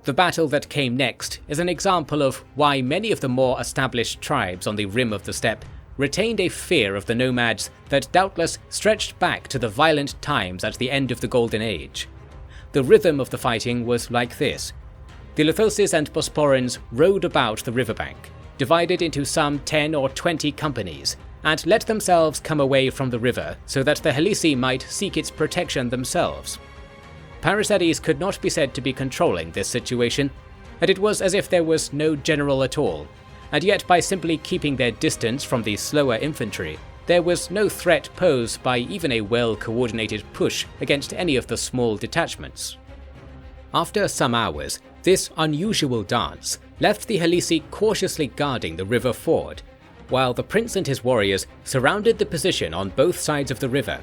Speaker 1: The battle that came next is an example of why many of the more established tribes on the rim of the steppe retained a fear of the nomads that doubtless stretched back to the violent times at the end of the Golden Age. The rhythm of the fighting was like this. The Lithosis and Bosporans rode about the riverbank, divided into some 10 or 20 companies, and let themselves come away from the river so that the Helisi might seek its protection themselves. Parysates could not be said to be controlling this situation, and it was as if there was no general at all, and yet by simply keeping their distance from the slower infantry, there was no threat posed by even a well-coordinated push against any of the small detachments. After some hours, this unusual dance left the Halisi cautiously guarding the river ford, while the prince and his warriors surrounded the position on both sides of the river.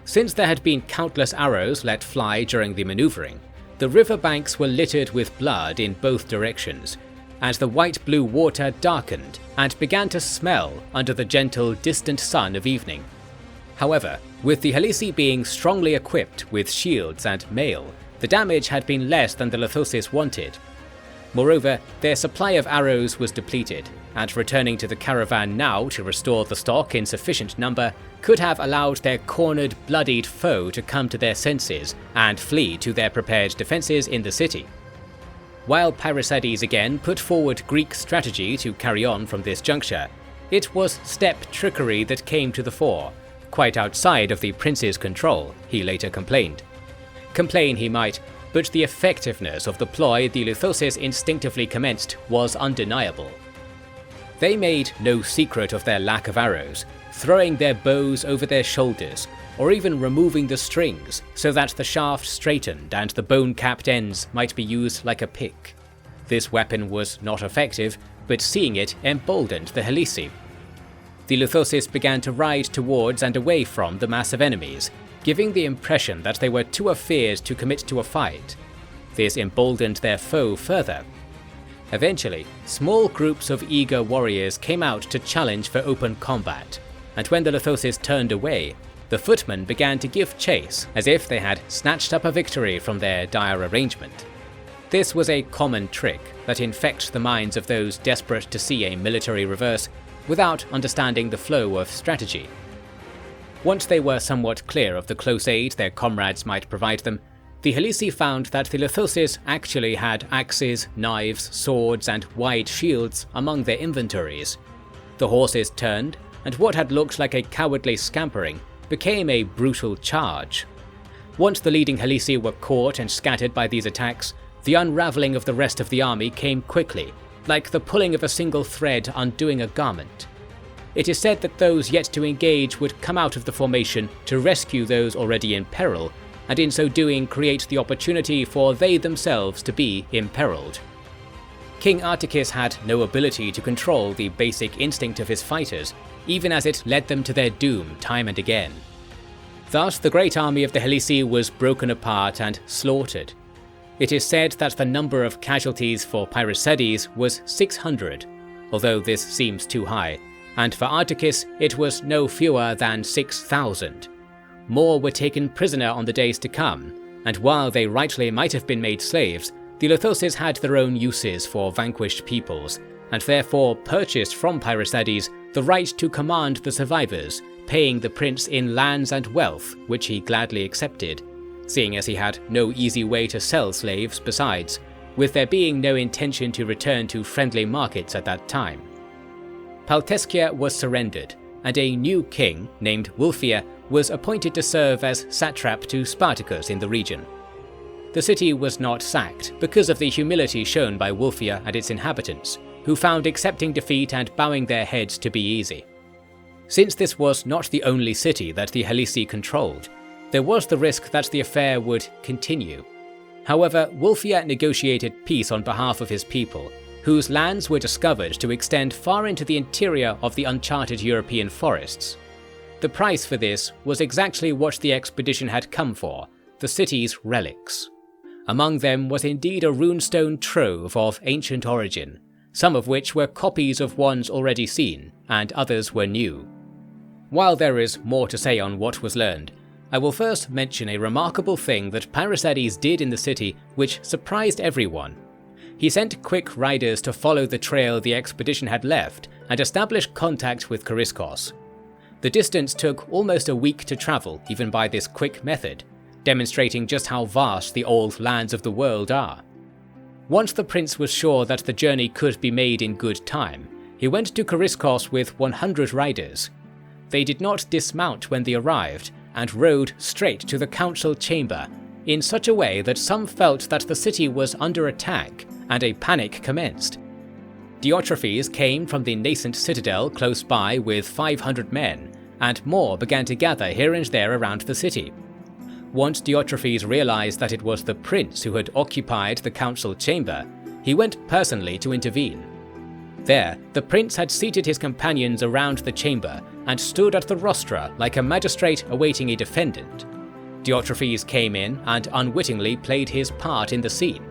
Speaker 1: Since there had been countless arrows let fly during the maneuvering, the river banks were littered with blood in both directions, as the white-blue water darkened and began to smell under the gentle, distant sun of evening. However, with the Halisi being strongly equipped with shields and mail, the damage had been less than the Lithosis wanted. Moreover, their supply of arrows was depleted, and returning to the caravan now to restore the stock in sufficient number could have allowed their cornered, bloodied foe to come to their senses and flee to their prepared defences in the city. While Parysades again put forward Greek strategy to carry on from this juncture, it was steppe trickery that came to the fore, quite outside of the prince's control, he later complained. Complain he might, but the effectiveness of the ploy the Lithosis instinctively commenced was undeniable. They made no secret of their lack of arrows, throwing their bows over their shoulders, or even removing the strings so that the shaft straightened and the bone-capped ends might be used like a pick. This weapon was not effective, but seeing it emboldened the Halisi. The Lithosis began to ride towards and away from the mass of enemies, giving the impression that they were too afeared to commit to a fight. This emboldened their foe further. Eventually, small groups of eager warriors came out to challenge for open combat, and when the Lithosis turned away, the footmen began to give chase as if they had snatched up a victory from their dire arrangement. This was a common trick that infects the minds of those desperate to see a military reverse without understanding the flow of strategy. Once they were somewhat clear of the close aid their comrades might provide them, the Halisi found that the Lithosis actually had axes, knives, swords, and wide shields among their inventories. The horses turned, and what had looked like a cowardly scampering became a brutal charge. Once the leading Halisi were caught and scattered by these attacks, the unravelling of the rest of the army came quickly, like the pulling of a single thread undoing a garment. It is said that those yet to engage would come out of the formation to rescue those already in peril, and in so doing create the opportunity for they themselves to be imperiled. King Artachis had no ability to control the basic instinct of his fighters, even as it led them to their doom time and again. Thus the great army of the Halisi was broken apart and slaughtered. It is said that the number of casualties for Parysades was 600, although this seems too high, and for Artachis it was no fewer than 6,000. More were taken prisoner on the days to come, and while they rightly might have been made slaves, the Lithosis had their own uses for vanquished peoples, and therefore purchased from Parysades the right to command the survivors, paying the prince in lands and wealth, which he gladly accepted, seeing as he had no easy way to sell slaves besides, with there being no intention to return to friendly markets at that time. Paltescia was surrendered, and a new king named Wulfia was appointed to serve as satrap to Spartacus in the region. The city was not sacked because of the humility shown by Wulfia and its inhabitants, who found accepting defeat and bowing their heads to be easy. Since this was not the only city that the Halisi controlled, there was the risk that the affair would continue. However, Wulfia negotiated peace on behalf of his people, whose lands were discovered to extend far into the interior of the uncharted European forests. The price for this was exactly what the expedition had come for, the city's relics. Among them was indeed a runestone trove of ancient origin, some of which were copies of ones already seen, and others were new. While there is more to say on what was learned, I will first mention a remarkable thing that Parysades did in the city which surprised everyone. He sent quick riders to follow the trail the expedition had left and establish contact with Chariskos. The distance took almost a week to travel even by this quick method, demonstrating just how vast the old lands of the world are. Once the prince was sure that the journey could be made in good time, he went to Chariskos with 100 riders. They did not dismount when they arrived, and rode straight to the council chamber, in such a way that some felt that the city was under attack, and a panic commenced. Diotrephes came from the nascent citadel close by with 500 men, and more began to gather here and there around the city. Once Diotrephes realized that it was the prince who had occupied the council chamber, he went personally to intervene. There, the prince had seated his companions around the chamber and stood at the rostra like a magistrate awaiting a defendant. Diotrephes came in and unwittingly played his part in the scene.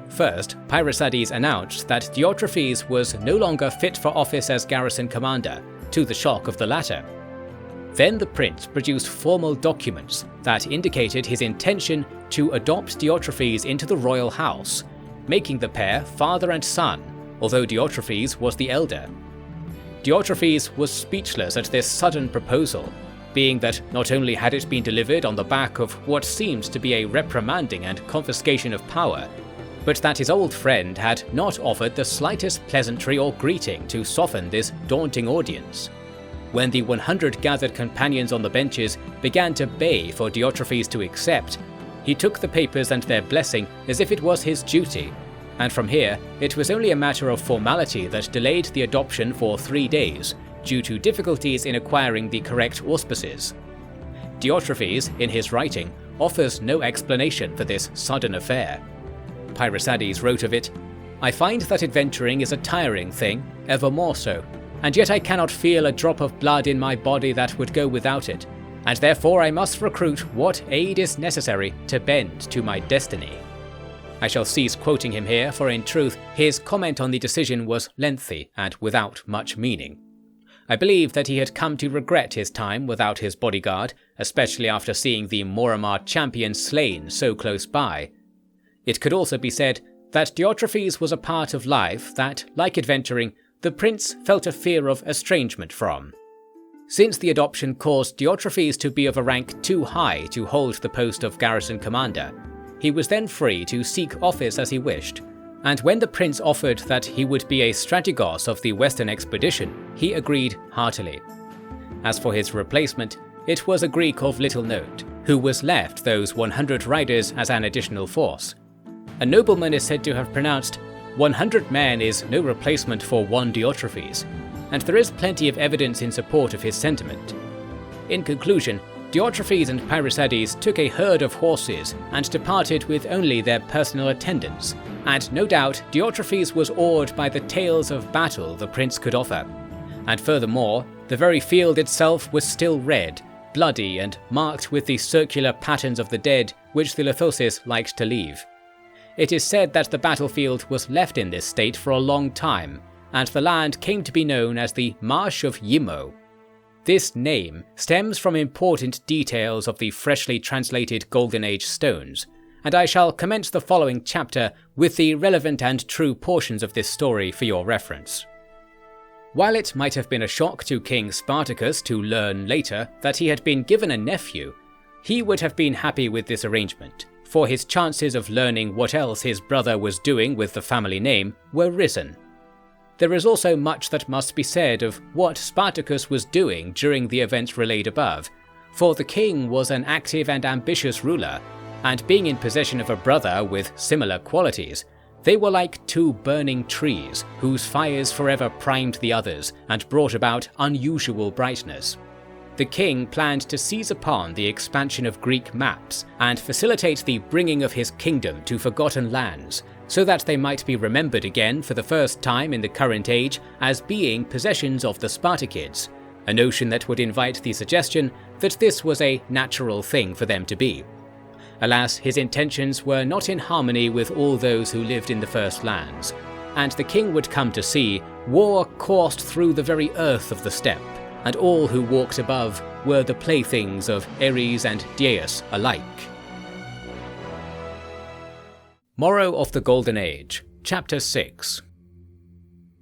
Speaker 1: First, Pyrrhosides announced that Diotrephes was no longer fit for office as garrison commander, to the shock of the latter. Then the prince produced formal documents that indicated his intention to adopt Diotrephes into the royal house, making the pair father and son, although Diotrephes was the elder. Diotrephes was speechless at this sudden proposal, being that not only had it been delivered on the back of what seemed to be a reprimanding and confiscation of power, but that his old friend had not offered the slightest pleasantry or greeting to soften this daunting audience. When the 100 gathered companions on the benches began to bay for Diotrephes to accept, he took the papers and their blessing as if it was his duty, and from here it was only a matter of formality that delayed the adoption for 3 days, due to difficulties in acquiring the correct auspices. Diotrephes, in his writing, offers no explanation for this sudden affair. Pyrrhosides wrote of it, "I find that adventuring is a tiring thing, ever more so, and yet I cannot feel a drop of blood in my body that would go without it, and therefore I must recruit what aid is necessary to bend to my destiny." I shall cease quoting him here, for in truth, his comment on the decision was lengthy and without much meaning. I believe that he had come to regret his time without his bodyguard, especially after seeing the Morrow champion slain so close by. It could also be said that Diotrephes was a part of life that, like adventuring, the prince felt a fear of estrangement from. Since the adoption caused Diotrephes to be of a rank too high to hold the post of garrison commander, he was then free to seek office as he wished, and when the prince offered that he would be a strategos of the western expedition, he agreed heartily. As for his replacement, it was a Greek of little note, who was left those 100 riders as an additional force. A nobleman is said to have pronounced, 100 men is no replacement for one Diotrephes, and there is plenty of evidence in support of his sentiment. In conclusion, Diotrephes and Pyrrhosides took a herd of horses and departed with only their personal attendants, and no doubt Diotrephes was awed by the tales of battle the prince could offer. And furthermore, the very field itself was still red, bloody and marked with the circular patterns of the dead which the lithosis liked to leave. It is said that the battlefield was left in this state for a long time, and the land came to be known as the Marsh of Yimo. This name stems from important details of the freshly translated Golden Age stones, and I shall commence the following chapter with the relevant and true portions of this story for your reference. While it might have been a shock to King Spartacus to learn later that he had been given a nephew, he would have been happy with this arrangement, for his chances of learning what else his brother was doing with the family name were risen. There is also much that must be said of what Spartacus was doing during the events relayed above, for the king was an active and ambitious ruler, and being in possession of a brother with similar qualities, they were like two burning trees whose fires forever primed the others and brought about unusual brightness. The king planned to seize upon the expansion of Greek maps and facilitate the bringing of his kingdom to forgotten lands, so that they might be remembered again for the first time in the current age as being possessions of the Spartakids, a notion that would invite the suggestion that this was a natural thing for them to be. Alas, his intentions were not in harmony with all those who lived in the first lands, and the king would come to see war coursed through the very earth of the steppe, and all who walked above were the playthings of Ares and Dyaeus alike. Morrow of the Golden Age, Chapter 6.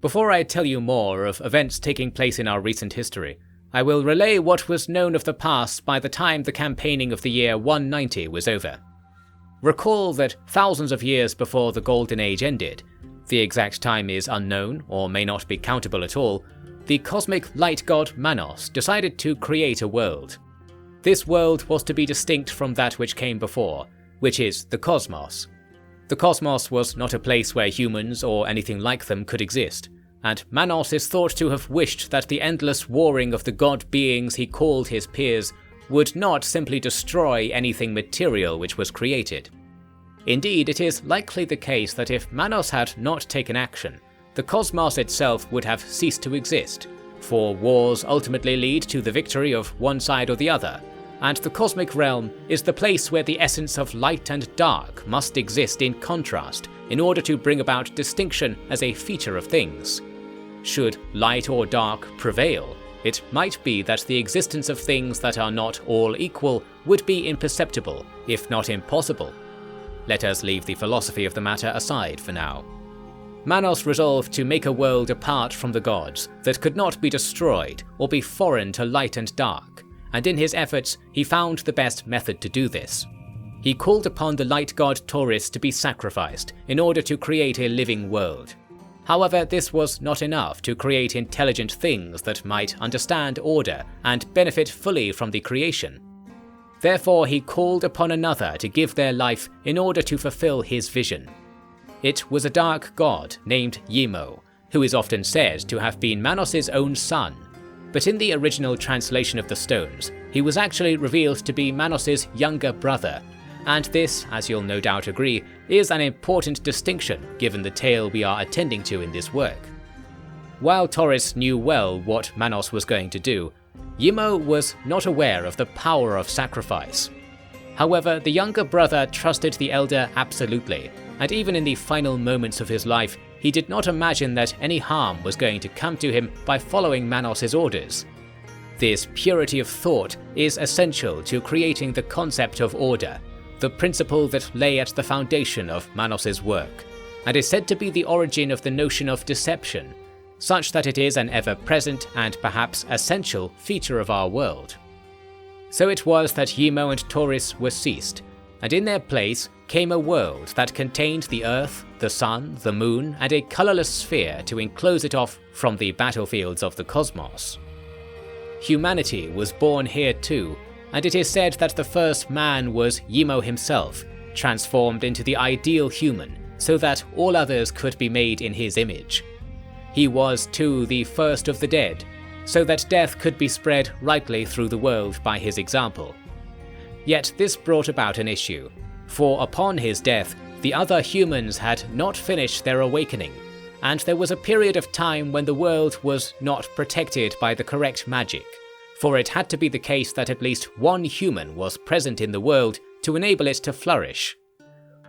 Speaker 1: Before I tell you more of events taking place in our recent history, I will relay what was known of the past by the time the campaigning of the year 190 was over. Recall that thousands of years before the Golden Age ended, the exact time is unknown or may not be countable at all, the cosmic light god Manos decided to create a world. This world was to be distinct from that which came before, which is the cosmos. The The cosmos was not a place where humans or anything like them could exist, and Manos is thought to have wished that the endless warring of the god beings he called his peers would not simply destroy anything material which was created. Indeed, it is likely the case that if Manos had not taken action, the cosmos itself would have ceased to exist, for wars ultimately lead to the victory of one side or the other, and the cosmic realm is the place where the essence of light and dark must exist in contrast in order to bring about distinction as a feature of things. Should light or dark prevail, it might be that the existence of things that are not all equal would be imperceptible, if not impossible. Let us leave the philosophy of the matter aside for now. Manos resolved to make a world apart from the gods that could not be destroyed or be foreign to light and dark, and in his efforts he found the best method to do this. He called upon the light god Taurus to be sacrificed in order to create a living world. However, this was not enough to create intelligent things that might understand order and benefit fully from the creation. Therefore, he called upon another to give their life in order to fulfill his vision. It was a dark god named Yimo, who is often said to have been Manos' own son, but in the original translation of the stones, he was actually revealed to be Manos' younger brother, and this, as you'll no doubt agree, is an important distinction given the tale we are attending to in this work. While Taurus knew well what Manos was going to do, Yimo was not aware of the power of sacrifice. However, the younger brother trusted the elder absolutely, and even in the final moments of his life, he did not imagine that any harm was going to come to him by following Manos' orders. This purity of thought is essential to creating the concept of order, the principle that lay at the foundation of Manos' work, and is said to be the origin of the notion of deception, such that it is an ever-present and perhaps essential feature of our world. So it was that Yimo and Taurus were ceased, and in their place came a world that contained the earth, the sun, the moon, and a colourless sphere to enclose it off from the battlefields of the cosmos. Humanity was born here too, and it is said that the first man was Yimo himself, transformed into the ideal human so that all others could be made in his image. He was too the first of the dead, so that death could be spread rightly through the world by his example. Yet this brought about an issue, for upon his death, the other humans had not finished their awakening, and there was a period of time when the world was not protected by the correct magic, for it had to be the case that at least one human was present in the world to enable it to flourish.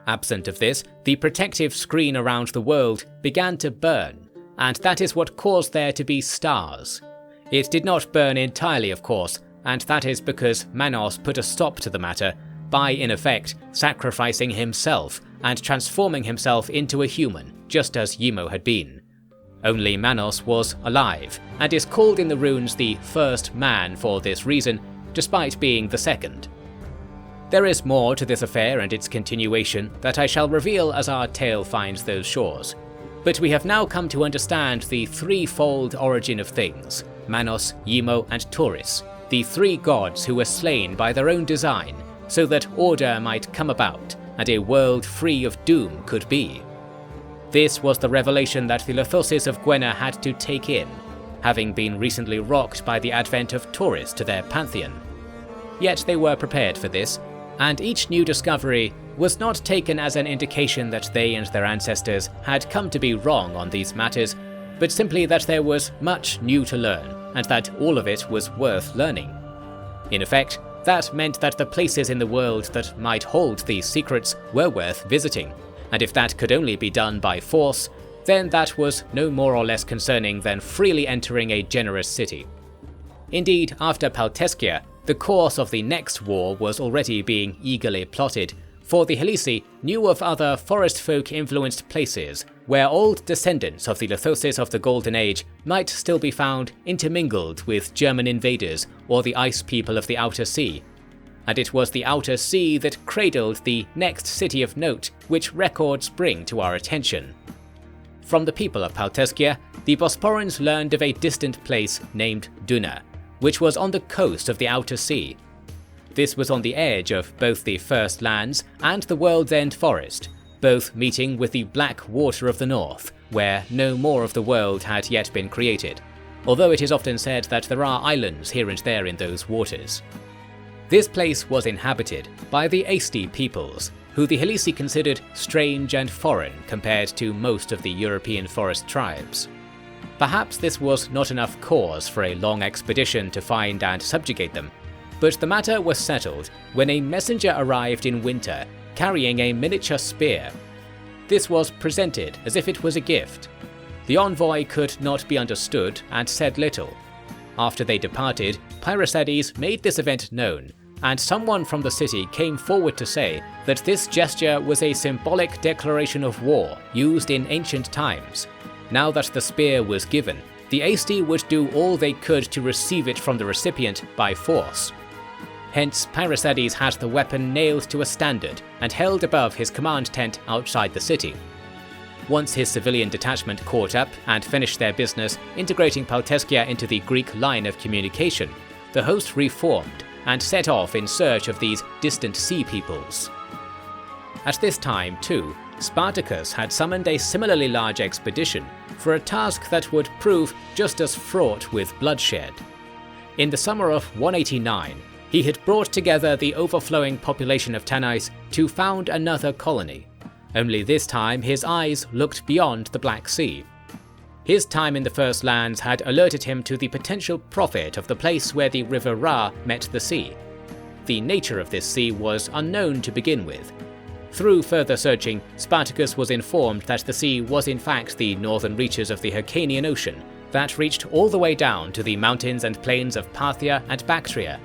Speaker 1: Absent of this, the protective screen around the world began to burn, and that is what caused there to be stars. It did not burn entirely, of course, and that is because Manos put a stop to the matter by, in effect, sacrificing himself and transforming himself into a human, just as Yimo had been. Only Manos was alive, and is called in the runes the first man for this reason, despite being the second. There is more to this affair and its continuation that I shall reveal as our tale finds those shores, but we have now come to understand the threefold origin of things: Manos, Yimo, and Taurus, the three gods who were slain by their own design, so that order might come about and a world free of doom could be. This was the revelation that the Lithosis of Gwenna had to take in, having been recently rocked by the advent of Taurus to their pantheon. Yet they were prepared for this, and each new discovery was not taken as an indication that they and their ancestors had come to be wrong on these matters, but simply that there was much new to learn, and that all of it was worth learning. In effect, that meant that the places in the world that might hold these secrets were worth visiting, and if that could only be done by force, then that was no more or less concerning than freely entering a generous city. Indeed, after Paltescia, the course of the next war was already being eagerly plotted, for the Helisi knew of other forest folk-influenced places where old descendants of the Lithosis of the Golden Age might still be found intermingled with German invaders or the ice people of the Outer Sea. And it was the Outer Sea that cradled the next city of note which records bring to our attention. From the people of Paltescia, the Bosporans learned of a distant place named Duna, which was on the coast of the Outer Sea. This was on the edge of both the First Lands and the World's End Forest, both meeting with the Black Water of the North, where no more of the world had yet been created, although it is often said that there are islands here and there in those waters. This place was inhabited by the Aesti peoples, who the Helisi considered strange and foreign compared to most of the European forest tribes. Perhaps this was not enough cause for a long expedition to find and subjugate them, but the matter was settled when a messenger arrived in winter carrying a miniature spear. This was presented as if it was a gift. The envoy could not be understood and said little. After they departed, Pyrrhosides made this event known, and someone from the city came forward to say that this gesture was a symbolic declaration of war used in ancient times. Now that the spear was given, the Aesti would do all they could to receive it from the recipient by force. Hence, Pyrrhosides had the weapon nailed to a standard and held above his command tent outside the city. Once his civilian detachment caught up and finished their business integrating Palteskia into the Greek line of communication, the host reformed and set off in search of these distant sea peoples. At this time, too, Spartacus had summoned a similarly large expedition for a task that would prove just as fraught with bloodshed. In the summer of 189, he had brought together the overflowing population of Tanais to found another colony. Only this time his eyes looked beyond the Black Sea. His time in the First Lands had alerted him to the potential profit of the place where the river Ra met the sea. The nature of this sea was unknown to begin with. Through further searching, Spartacus was informed that the sea was in fact the northern reaches of the Hyrcanian Ocean that reached all the way down to the mountains and plains of Parthia and Bactria.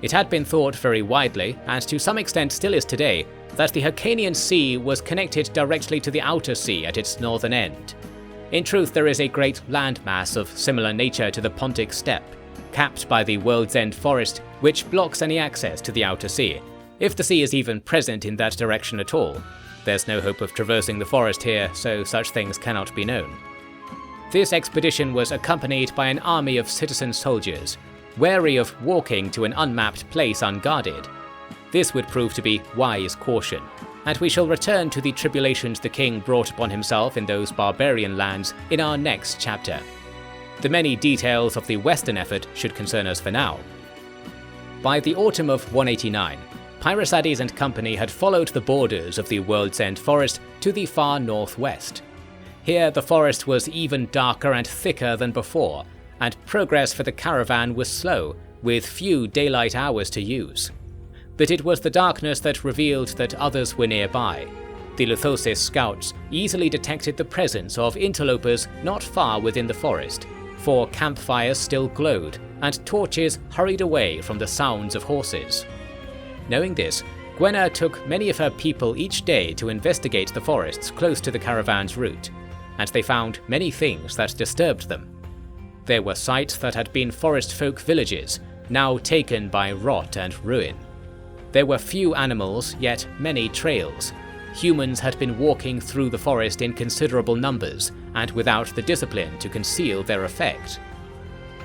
Speaker 1: It had been thought very widely, and to some extent still is today, that the Hyrcanian Sea was connected directly to the Outer Sea at its northern end. In truth, there is a great landmass of similar nature to the Pontic Steppe, capped by the World's End Forest, which blocks any access to the Outer Sea, if the sea is even present in that direction at all. There's no hope of traversing the forest here, so such things cannot be known. This expedition was accompanied by an army of citizen soldiers, wary of walking to an unmapped place unguarded. This would prove to be wise caution, and we shall return to the tribulations the king brought upon himself in those barbarian lands in our next chapter. The many details of the western effort should concern us for now. By the autumn of 189, Pyrrhosides and company had followed the borders of the World's End Forest to the far northwest. Here the forest was even darker and thicker than before, and progress for the caravan was slow, with few daylight hours to use. But it was the darkness that revealed that others were nearby. The Luthosis scouts easily detected the presence of interlopers not far within the forest, for campfires still glowed, and torches hurried away from the sounds of horses. Knowing this, Gwenna took many of her people each day to investigate the forests close to the caravan's route, and they found many things that disturbed them. There were sites that had been forest folk villages, now taken by rot and ruin. There were few animals, yet many trails. Humans had been walking through the forest in considerable numbers, and without the discipline to conceal their effect.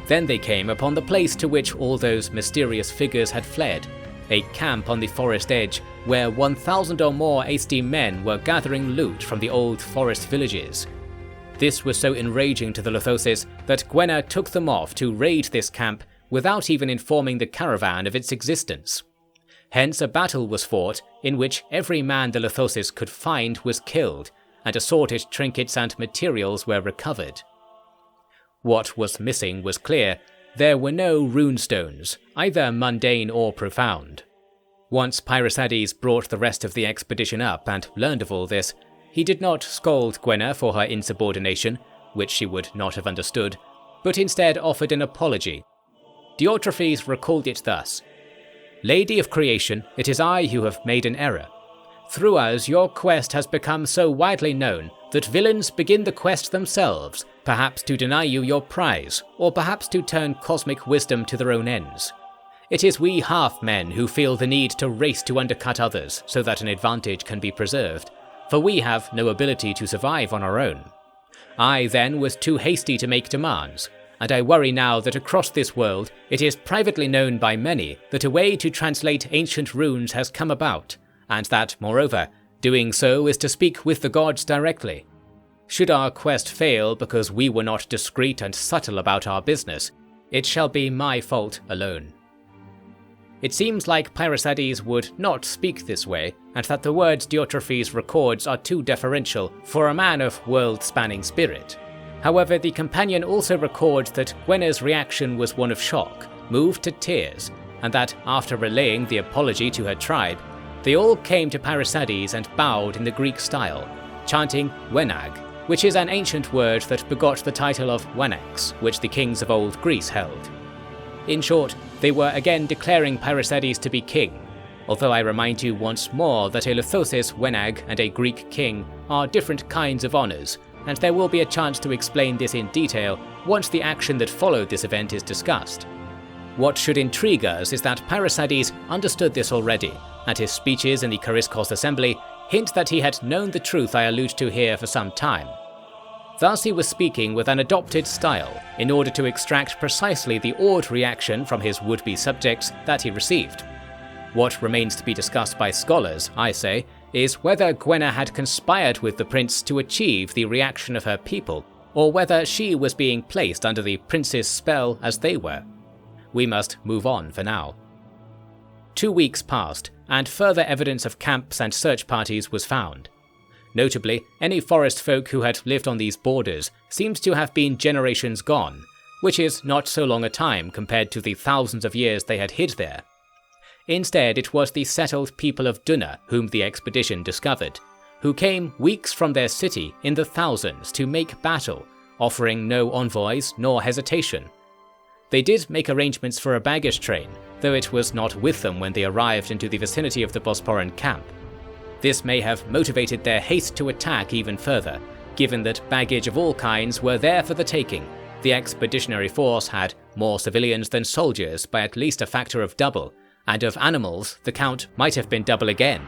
Speaker 1: Then they came upon the place to which all those mysterious figures had fled, a camp on the forest edge where 1,000 or more Aesti men were gathering loot from the old forest villages. This was so enraging to the Luthosis that Gwenna took them off to raid this camp without even informing the caravan of its existence. Hence a battle was fought in which every man the Luthosis could find was killed, and assorted trinkets and materials were recovered. What was missing was clear: there were no runestones, either mundane or profound. Once Pyrrhosides brought the rest of the expedition up and learned of all this, he did not scold Gwenna for her insubordination, which she would not have understood, but instead offered an apology. Diotrephes recalled it thus: "Lady of creation, it is I who have made an error. Through us your quest has become so widely known that villains begin the quest themselves, perhaps to deny you your prize, or perhaps to turn cosmic wisdom to their own ends. It is we half-men who feel the need to race to undercut others so that an advantage can be preserved, for we have no ability to survive on our own. I then was too hasty to make demands, and I worry now that across this world it is privately known by many that a way to translate ancient runes has come about, and that, moreover, Doing so is to speak with the gods directly. Should our quest fail because we were not discreet and subtle about our business, it shall be my fault alone." It seems like Pyrrhosides would not speak this way, and that the words Diotrephes records are too deferential for a man of world-spanning spirit. However, the companion also records that Gwenna's reaction was one of shock, moved to tears, and that after relaying the apology to her tribe, they all came to Pyrrhosides and bowed in the Greek style, chanting Wenag, which is an ancient word that begot the title of Wanax, which the kings of old Greece held. In short, they were again declaring Pyrrhosides to be king, although I remind you once more that a Lithosis Wenag and a Greek king are different kinds of honours, and there will be a chance to explain this in detail once the action that followed this event is discussed. What should intrigue us is that Pyrrhosides understood this already, and his speeches in the Chariskos assembly hint that he had known the truth I allude to here for some time. Thus he was speaking with an adopted style in order to extract precisely the awed reaction from his would-be subjects that he received. What remains to be discussed by scholars, I say, is whether Gwenna had conspired with the prince to achieve the reaction of her people, or whether she was being placed under the prince's spell as they were. We must move on for now. 2 weeks passed, and further evidence of camps and search parties was found. Notably, any forest folk who had lived on these borders seemed to have been generations gone, which is not so long a time compared to the thousands of years they had hid there. Instead, it was the settled people of Dunna whom the expedition discovered, who came weeks from their city in the thousands to make battle, offering no envoys nor hesitation. They did make arrangements for a baggage train, though it was not with them when they arrived into the vicinity of the Bosporan camp. This may have motivated their haste to attack even further, given that baggage of all kinds were there for the taking. The expeditionary force had more civilians than soldiers by at least a factor of double, and of animals the count might have been double again.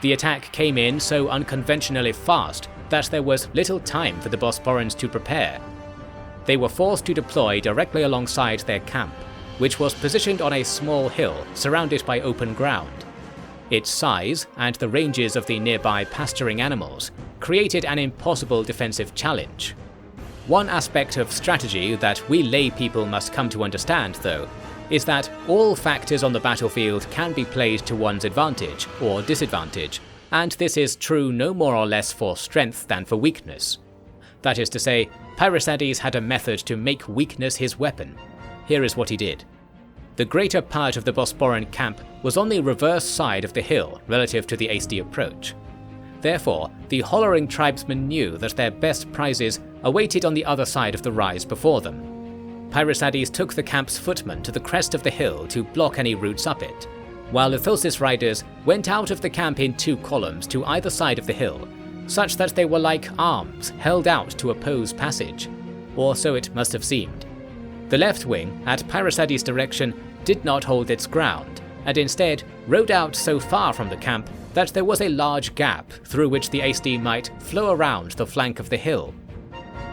Speaker 1: The attack came in so unconventionally fast that there was little time for the Bosporans to prepare. They were forced to deploy directly alongside their camp, which was positioned on a small hill surrounded by open ground. Its size, and the ranges of the nearby pasturing animals, created an impossible defensive challenge. One aspect of strategy that we lay people must come to understand, though, is that all factors on the battlefield can be played to one's advantage or disadvantage, and this is true no more or less for strength than for weakness. That is to say, Pyrrhosides had a method to make weakness his weapon. Here is what he did. The greater part of the Bosporan camp was on the reverse side of the hill relative to the hasty approach. Therefore, the hollering tribesmen knew that their best prizes awaited on the other side of the rise before them. Pyrrhosides took the camp's footmen to the crest of the hill to block any routes up it, while Lithosis riders went out of the camp in 2 columns to either side of the hill, such that they were like arms held out to oppose passage, or so it must have seemed. The left wing, at Pyrrhosides' direction, did not hold its ground, and instead rode out so far from the camp that there was a large gap through which the hasty might flow around the flank of the hill.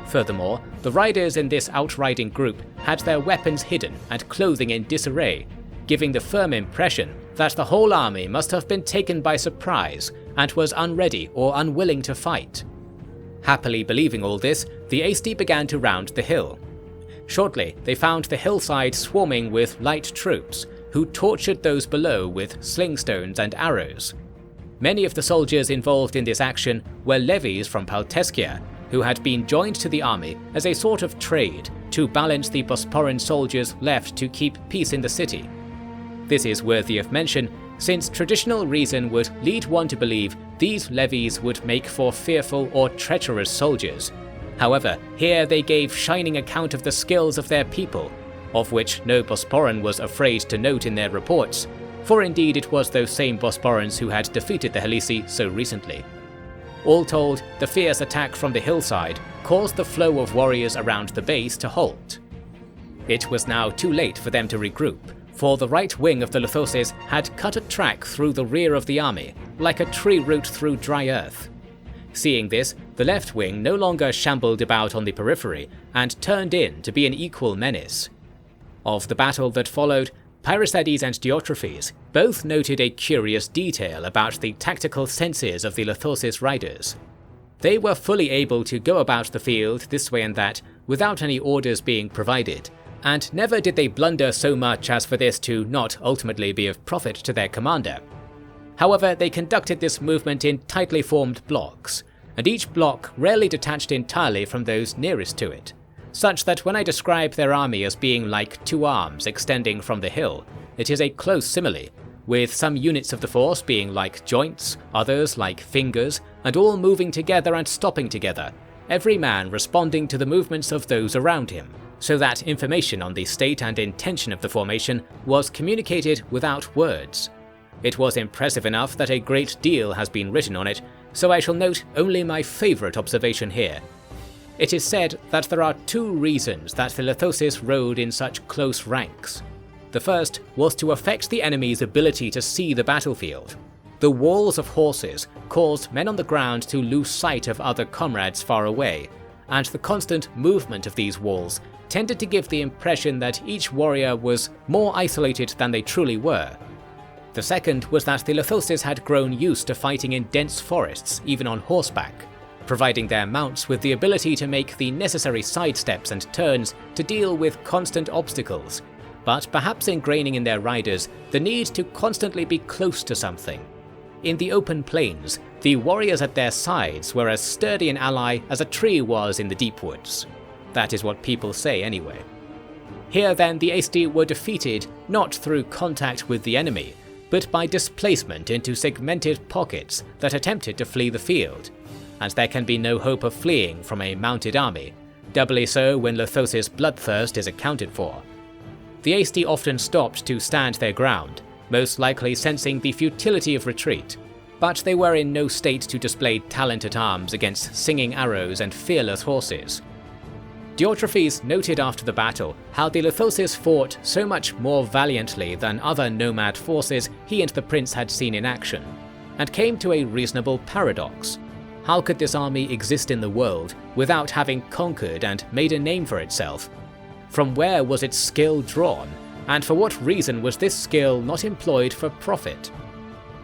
Speaker 1: Furthermore, the riders in this outriding group had their weapons hidden and clothing in disarray, giving the firm impression that the whole army must have been taken by surprise and was unready or unwilling to fight. Happily believing all this, the hasty began to round the hill. Shortly, they found the hillside swarming with light troops, who tortured those below with slingstones and arrows. Many of the soldiers involved in this action were levies from Paltescia, who had been joined to the army as a sort of trade to balance the Bosporan soldiers left to keep peace in the city. This is worthy of mention, since traditional reason would lead one to believe these levies would make for fearful or treacherous soldiers. However, here they gave shining account of the skills of their people, of which no Bosporan was afraid to note in their reports, for indeed it was those same Bosporans who had defeated the Helisi so recently. All told, the fierce attack from the hillside caused the flow of warriors around the base to halt. It was now too late for them to regroup, for the right wing of the Lithoses had cut a track through the rear of the army, like a tree root through dry earth. Seeing this, the left wing no longer shambled about on the periphery, and turned in to be an equal menace. Of the battle that followed, Pairicedes and Diotrephes both noted a curious detail about the tactical senses of the Lithosis riders. They were fully able to go about the field this way and that without any orders being provided, and never did they blunder so much as for this to not ultimately be of profit to their commander. However, they conducted this movement in tightly formed blocks, and each block rarely detached entirely from those nearest to it, such that when I describe their army as being like two arms extending from the hill, it is a close simile, with some units of the force being like joints, others like fingers, and all moving together and stopping together, every man responding to the movements of those around him, so that information on the state and intention of the formation was communicated without words. It was impressive enough that a great deal has been written on it, so I shall note only my favourite observation here. It is said that there are two reasons that the Lithosis rode in such close ranks. The first was to affect the enemy's ability to see the battlefield. The walls of horses caused men on the ground to lose sight of other comrades far away, and the constant movement of these walls tended to give the impression that each warrior was more isolated than they truly were. The second was that the Lithosis had grown used to fighting in dense forests, even on horseback, providing their mounts with the ability to make the necessary sidesteps and turns to deal with constant obstacles, but perhaps ingraining in their riders the need to constantly be close to something. In the open plains, the warriors at their sides were as sturdy an ally as a tree was in the deep woods. That is what people say anyway. Here then the Aesti were defeated not through contact with the enemy, but by displacement into segmented pockets that attempted to flee the field, and there can be no hope of fleeing from a mounted army, doubly so when Lithosis' bloodthirst is accounted for. The Aesti often stopped to stand their ground, most likely sensing the futility of retreat, but they were in no state to display talent at arms against singing arrows and fearless horses. Diotrephes noted after the battle how the Lithosis fought so much more valiantly than other nomad forces he and the prince had seen in action, and came to a reasonable paradox. How could this army exist in the world without having conquered and made a name for itself? From where was its skill drawn, and for what reason was this skill not employed for profit?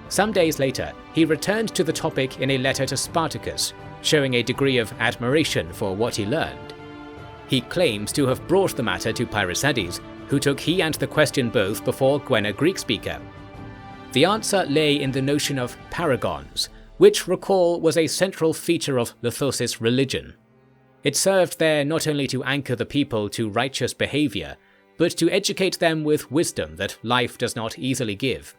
Speaker 1: Some days later, he returned to the topic in a letter to Spartacus, showing a degree of admiration for what he learned. He claims to have brought the matter to Pairicedes, who took he and the question both before Gwen, a Greek speaker. The answer lay in the notion of paragons, which, recall, was a central feature of Lithosis religion. It served there not only to anchor the people to righteous behaviour, but to educate them with wisdom that life does not easily give.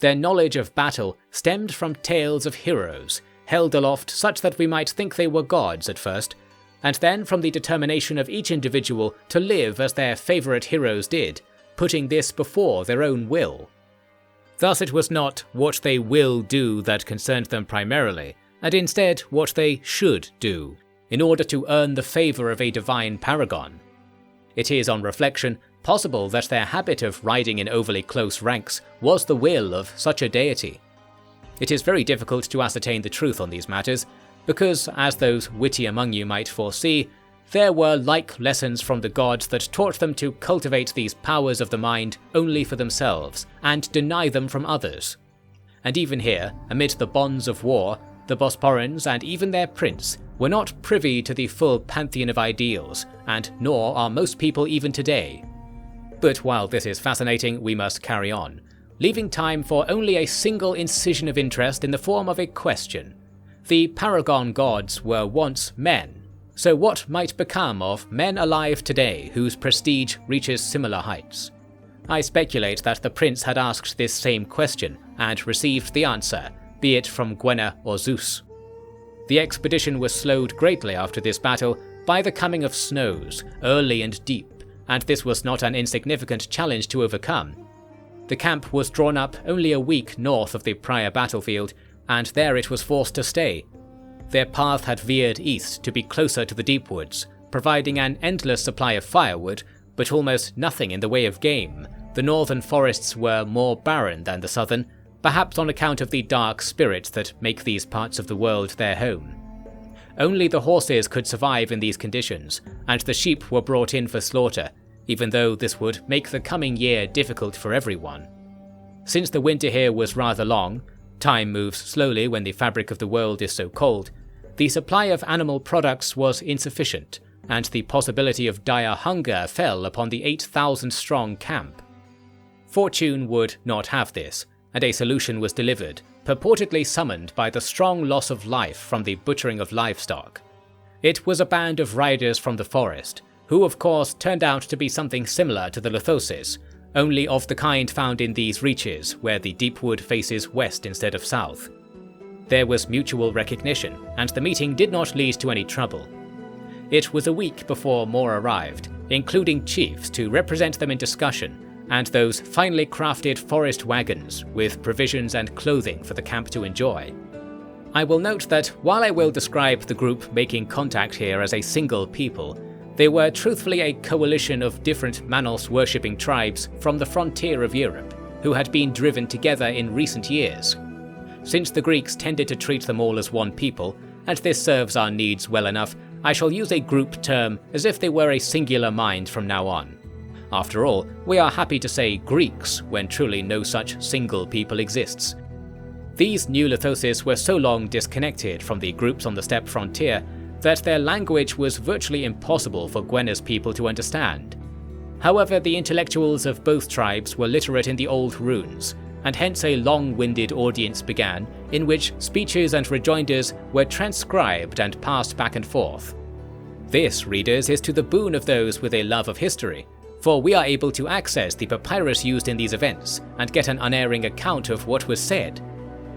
Speaker 1: Their knowledge of battle stemmed from tales of heroes, held aloft such that we might think they were gods at first, and then from the determination of each individual to live as their favourite heroes did, putting this before their own will. Thus it was not what they will do that concerned them primarily, and instead what they should do, in order to earn the favour of a divine paragon. It is, on reflection, possible that their habit of riding in overly close ranks was the will of such a deity. It is very difficult to ascertain the truth on these matters, because, as those witty among you might foresee, there were like lessons from the gods that taught them to cultivate these powers of the mind only for themselves, and deny them from others. And even here, amid the bonds of war, the Bosporans and even their prince were not privy to the full pantheon of ideals, and nor are most people even today. But while this is fascinating, we must carry on, leaving time for only a single incision of interest in the form of a question. The paragon gods were once men, so what might become of men alive today whose prestige reaches similar heights? I speculate that the prince had asked this same question and received the answer, be it from Gwena or Zeus. The expedition was slowed greatly after this battle by the coming of snows, early and deep, and this was not an insignificant challenge to overcome. The camp was drawn up only a week north of the prior battlefield, and there it was forced to stay. Their path had veered east to be closer to the deep woods, providing an endless supply of firewood, but almost nothing in the way of game. The northern forests were more barren than the southern, perhaps on account of the dark spirits that make these parts of the world their home. Only the horses could survive in these conditions, and the sheep were brought in for slaughter, even though this would make the coming year difficult for everyone. Since the winter here was rather long, time moves slowly when the fabric of the world is so cold, the supply of animal products was insufficient, and the possibility of dire hunger fell upon the 8,000-strong camp. Fortune would not have this, and a solution was delivered, purportedly summoned by the strong loss of life from the butchering of livestock. It was a band of riders from the forest, who of course turned out to be something similar to the Lithoses, only of the kind found in these reaches where the deep wood faces west instead of south. There was mutual recognition, and the meeting did not lead to any trouble. It was a week before more arrived, including chiefs to represent them in discussion, and those finely crafted forest wagons with provisions and clothing for the camp to enjoy. I will note that while I will describe the group making contact here as a single people, they were truthfully a coalition of different Manos-worshipping tribes from the frontier of Europe, who had been driven together in recent years. Since the Greeks tended to treat them all as one people, and this serves our needs well enough, I shall use a group term as if they were a singular mind from now on. After all, we are happy to say Greeks when truly no such single people exists. These new Lithoses were so long disconnected from the groups on the steppe frontier that their language was virtually impossible for Gwena's people to understand. However, the intellectuals of both tribes were literate in the old runes, and hence a long-winded audience began, in which speeches and rejoinders were transcribed and passed back and forth. This, readers, is to the boon of those with a love of history, for we are able to access the papyrus used in these events and get an unerring account of what was said.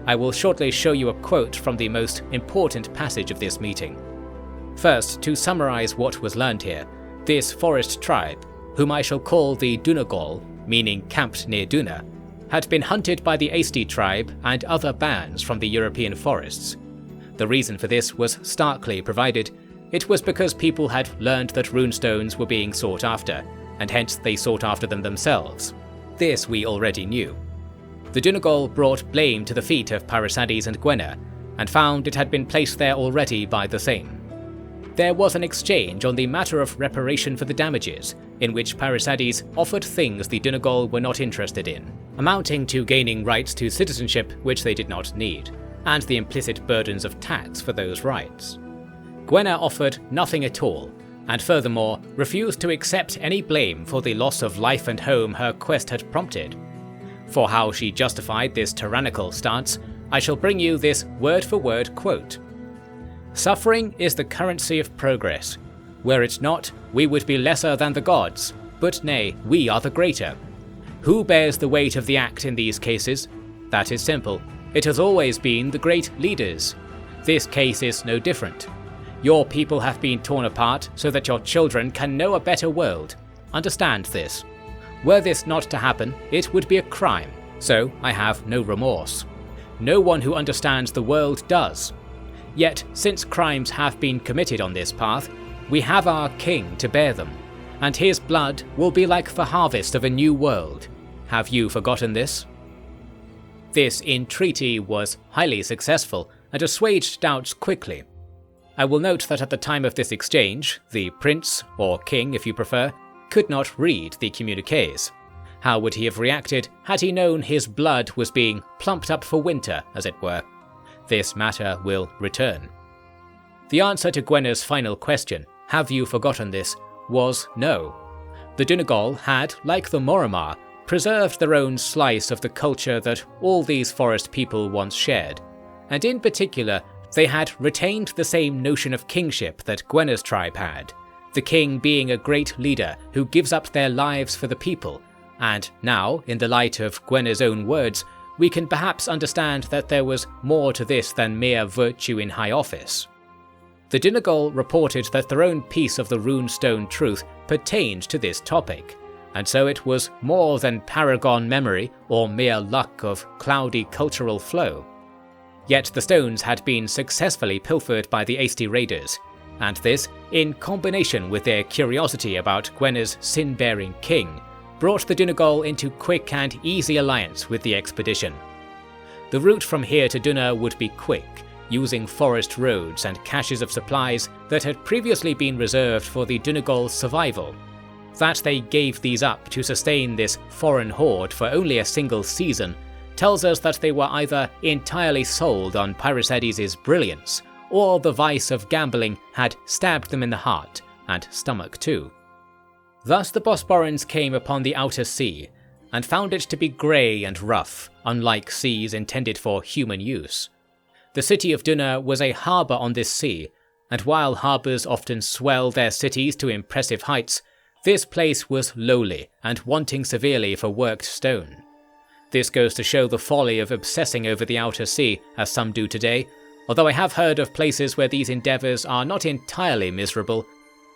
Speaker 1: I will shortly show you a quote from the most important passage of this meeting. First, to summarize what was learned here, this forest tribe, whom I shall call the Dunagol, meaning camped near Duna, had been hunted by the Aesti tribe and other bands from the European forests. The reason for this was starkly provided. It was because people had learned that runestones were being sought after, and hence they sought after them themselves. This we already knew. The Dunagol brought blame to the feet of Parisades and Gwena, and found it had been placed there already by the same. There was an exchange on the matter of reparation for the damages, in which Parisades offered things the Dunagol were not interested in, amounting to gaining rights to citizenship which they did not need, and the implicit burdens of tax for those rights. Gwena offered nothing at all, and furthermore refused to accept any blame for the loss of life and home her quest had prompted. For how she justified this tyrannical stance, I shall bring you this word-for-word quote. "Suffering is the currency of progress. Were it not, we would be lesser than the gods, but nay, we are the greater. Who bears the weight of the act in these cases? That is simple. It has always been the great leaders. This case is no different. Your people have been torn apart so that your children can know a better world. Understand this. Were this not to happen, it would be a crime, so I have no remorse. No one who understands the world does. Yet, since crimes have been committed on this path, we have our king to bear them, and his blood will be like the harvest of a new world. Have you forgotten this?" This entreaty was highly successful and assuaged doubts quickly. I will note that at the time of this exchange, the prince, or king if you prefer, could not read the communiques. How would he have reacted had he known his blood was being plumped up for winter, as it were? This matter will return. The answer to Gwena's final question, "Have you forgotten this?" was no. The Dunagol had, like the Morrow, preserved their own slice of the culture that all these forest people once shared, and in particular, they had retained the same notion of kingship that Gwena's tribe had, the king being a great leader who gives up their lives for the people, and now, in the light of Gwena's own words, we can perhaps understand that there was more to this than mere virtue in high office. The Dunagol reported that their own piece of the runestone truth pertained to this topic, and so it was more than paragon memory or mere luck of cloudy cultural flow. Yet the stones had been successfully pilfered by the Aesti raiders, and this, in combination with their curiosity about Gwena's sin-bearing king, brought the Dunagol into quick and easy alliance with the expedition. The route from here to Duna would be quick, using forest roads and caches of supplies that had previously been reserved for the Dunagol's survival. That they gave these up to sustain this foreign horde for only a single season tells us that they were either entirely sold on Pyricedes' brilliance, or the vice of gambling had stabbed them in the heart, and stomach too. Thus the Bosporans came upon the outer sea, and found it to be grey and rough, unlike seas intended for human use. The city of Duna was a harbour on this sea, and while harbours often swell their cities to impressive heights, this place was lowly and wanting severely for worked stone. This goes to show the folly of obsessing over the outer sea, as some do today, although I have heard of places where these endeavours are not entirely miserable.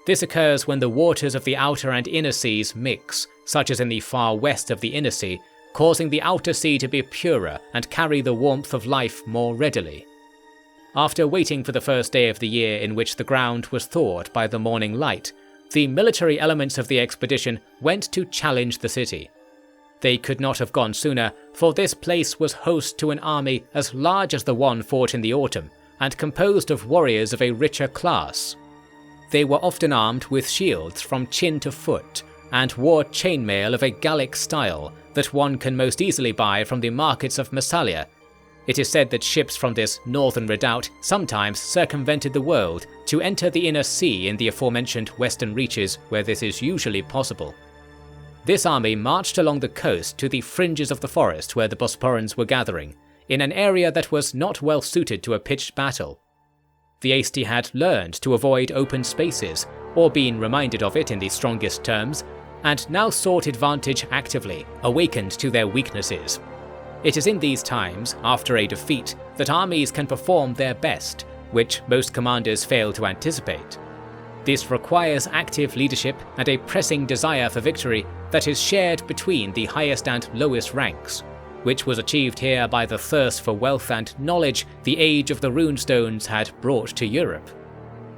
Speaker 1: This occurs when the waters of the outer and inner seas mix, such as in the far west of the inner sea, causing the outer sea to be purer and carry the warmth of life more readily. After waiting for the first day of the year in which the ground was thawed by the morning light, the military elements of the expedition went to challenge the city. They could not have gone sooner, for this place was host to an army as large as the one fought in the autumn, and composed of warriors of a richer class. They were often armed with shields from chin to foot, and wore chainmail of a Gallic style that one can most easily buy from the markets of Massalia. It is said that ships from this northern redoubt sometimes circumvented the world to enter the inner sea in the aforementioned western reaches where this is usually possible. This army marched along the coast to the fringes of the forest where the Bosporans were gathering, in an area that was not well suited to a pitched battle. The Aesti had learned to avoid open spaces, or been reminded of it in the strongest terms, and now sought advantage actively, awakened to their weaknesses. It is in these times, after a defeat, that armies can perform their best, which most commanders fail to anticipate. This requires active leadership and a pressing desire for victory that is shared between the highest and lowest ranks, which was achieved here by the thirst for wealth and knowledge the age of the runestones had brought to Europe.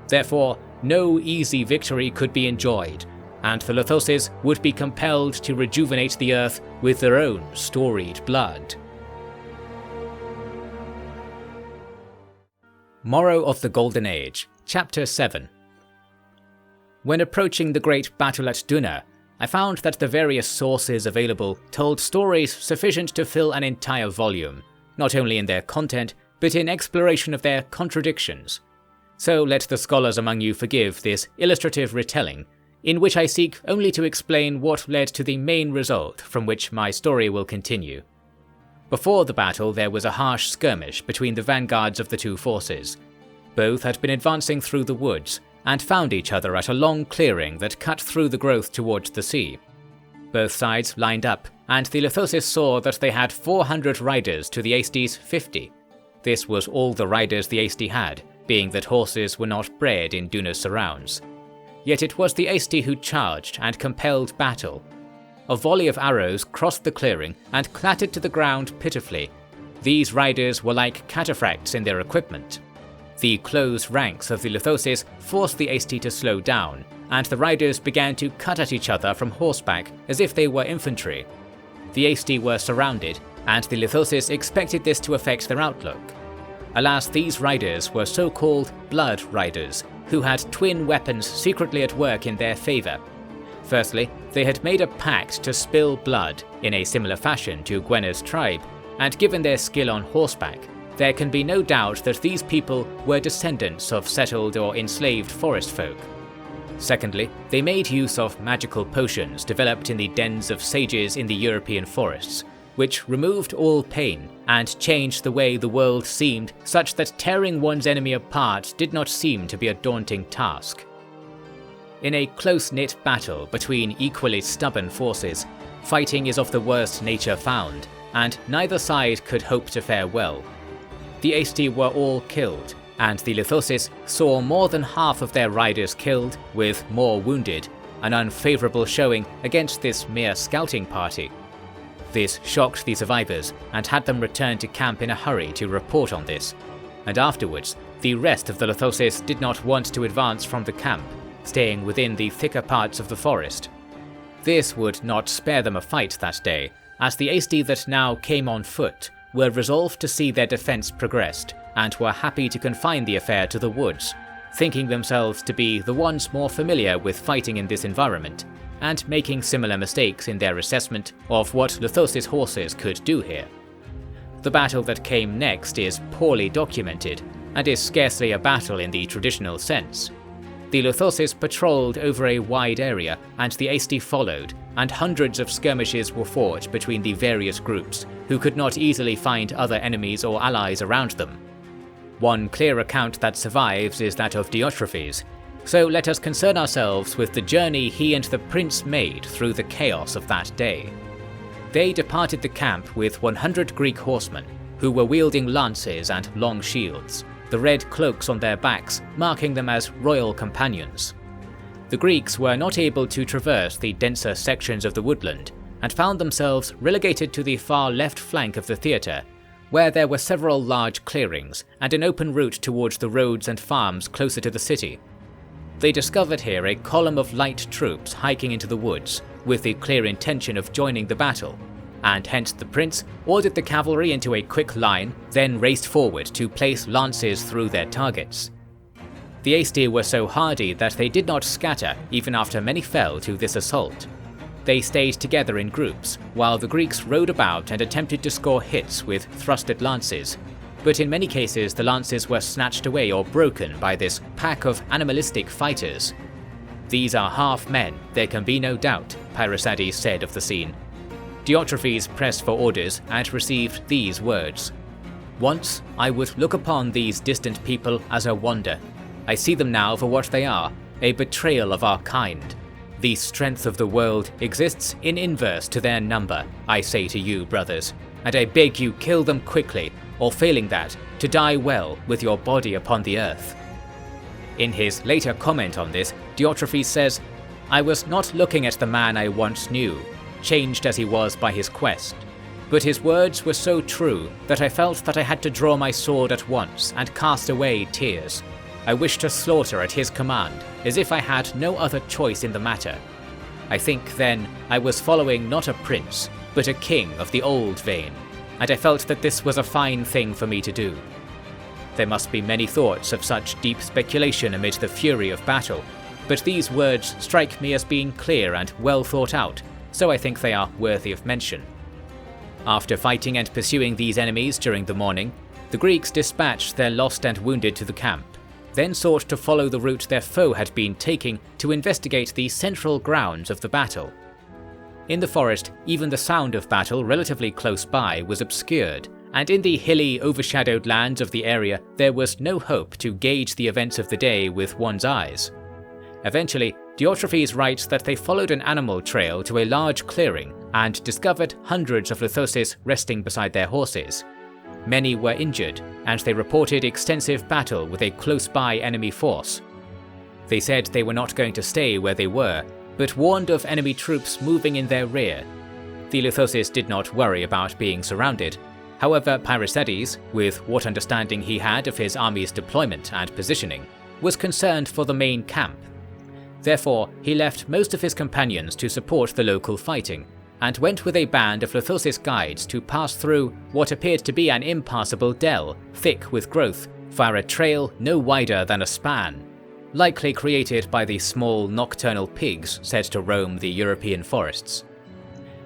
Speaker 1: Therefore, no easy victory could be enjoyed, and the Lithoses would be compelled to rejuvenate the earth with their own storied blood. Morrow of the Golden Age, Chapter 7. When approaching the great battle at Duna, I found that the various sources available told stories sufficient to fill an entire volume, not only in their content, but in exploration of their contradictions. So let the scholars among you forgive this illustrative retelling, in which I seek only to explain what led to the main result from which my story will continue. Before the battle there was a harsh skirmish between the vanguards of the two forces. Both had been advancing through the woods, and found each other at a long clearing that cut through the growth towards the sea. Both sides lined up, and the Lithoses saw that they had 400 riders to the Aesti's 50. This was all the riders the Aesti had, being that horses were not bred in Duna's surrounds. Yet it was the Aesti who charged and compelled battle. A volley of arrows crossed the clearing and clattered to the ground pitifully. These riders were like cataphracts in their equipment. The close ranks of the Lithoses forced the Aesti to slow down, and the riders began to cut at each other from horseback as if they were infantry. The Aesti were surrounded, and the Lithoses expected this to affect their outlook. Alas, these riders were so-called blood riders, who had twin weapons secretly at work in their favour. Firstly, they had made a pact to spill blood in a similar fashion to Gwenna's tribe, and given their skill on horseback, there can be no doubt that these people were descendants of settled or enslaved forest folk. Secondly, they made use of magical potions developed in the dens of sages in the European forests, which removed all pain and changed the way the world seemed such that tearing one's enemy apart did not seem to be a daunting task. In a close-knit battle between equally stubborn forces, fighting is of the worst nature found, and neither side could hope to fare well. The Aesti were all killed, and the Lithoses saw more than half of their riders killed, with more wounded, an unfavourable showing against this mere scouting party. This shocked the survivors and had them return to camp in a hurry to report on this, and afterwards the rest of the Lithoses did not want to advance from the camp, staying within the thicker parts of the forest. This would not spare them a fight that day, as the Aesti that now came on foot were resolved to see their defence progressed, and were happy to confine the affair to the woods, thinking themselves to be the ones more familiar with fighting in this environment, and making similar mistakes in their assessment of what Lithos' horses could do here. The battle that came next is poorly documented, and is scarcely a battle in the traditional sense. The Lithoses patrolled over a wide area, and the Aesti followed, and hundreds of skirmishes were fought between the various groups, who could not easily find other enemies or allies around them. One clear account that survives is that of Diotrephes, so let us concern ourselves with the journey he and the prince made through the chaos of that day. They departed the camp with 100 Greek horsemen, who were wielding lances and long shields, the red cloaks on their backs marking them as royal companions. The Greeks were not able to traverse the denser sections of the woodland, and found themselves relegated to the far left flank of the theatre, where there were several large clearings and an open route towards the roads and farms closer to the city. They discovered here a column of light troops hiking into the woods, with the clear intention of joining the battle, and hence the prince ordered the cavalry into a quick line, then raced forward to place lances through their targets. The Aesti were so hardy that they did not scatter even after many fell to this assault. They stayed together in groups, while the Greeks rode about and attempted to score hits with thrusted lances, but in many cases the lances were snatched away or broken by this pack of animalistic fighters. "These are half men, there can be no doubt," Parysates said of the scene. Diotrephes pressed for orders and received these words: "Once I would look upon these distant people as a wonder. I see them now for what they are, a betrayal of our kind. The strength of the world exists in inverse to their number, I say to you, brothers, and I beg you kill them quickly, or failing that, to die well with your body upon the earth." In his later comment on this, Diotrephes says, "I was not looking at the man I once knew, changed as he was by his quest, but his words were so true that I felt that I had to draw my sword at once and cast away tears. I wished to slaughter at his command, as if I had no other choice in the matter. I think then I was following not a prince, but a king of the old vein, and I felt that this was a fine thing for me to do." There must be many thoughts of such deep speculation amid the fury of battle, but these words strike me as being clear and well thought out, so I think they are worthy of mention. After fighting and pursuing these enemies during the morning, the Greeks dispatched their lost and wounded to the camp, then sought to follow the route their foe had been taking to investigate the central grounds of the battle. In the forest, even the sound of battle relatively close by was obscured, and in the hilly, overshadowed lands of the area there was no hope to gauge the events of the day with one's eyes. Eventually, Diotrephes writes that they followed an animal trail to a large clearing and discovered hundreds of Lithoses resting beside their horses. Many were injured, and they reported extensive battle with a close-by enemy force. They said they were not going to stay where they were, but warned of enemy troops moving in their rear. The Lithoses did not worry about being surrounded. However, Parysates, with what understanding he had of his army's deployment and positioning, was concerned for the main camp. Therefore, he left most of his companions to support the local fighting, and went with a band of Lithoses guides to pass through what appeared to be an impassable dell, thick with growth, via a trail no wider than a span, likely created by the small nocturnal pigs said to roam the European forests.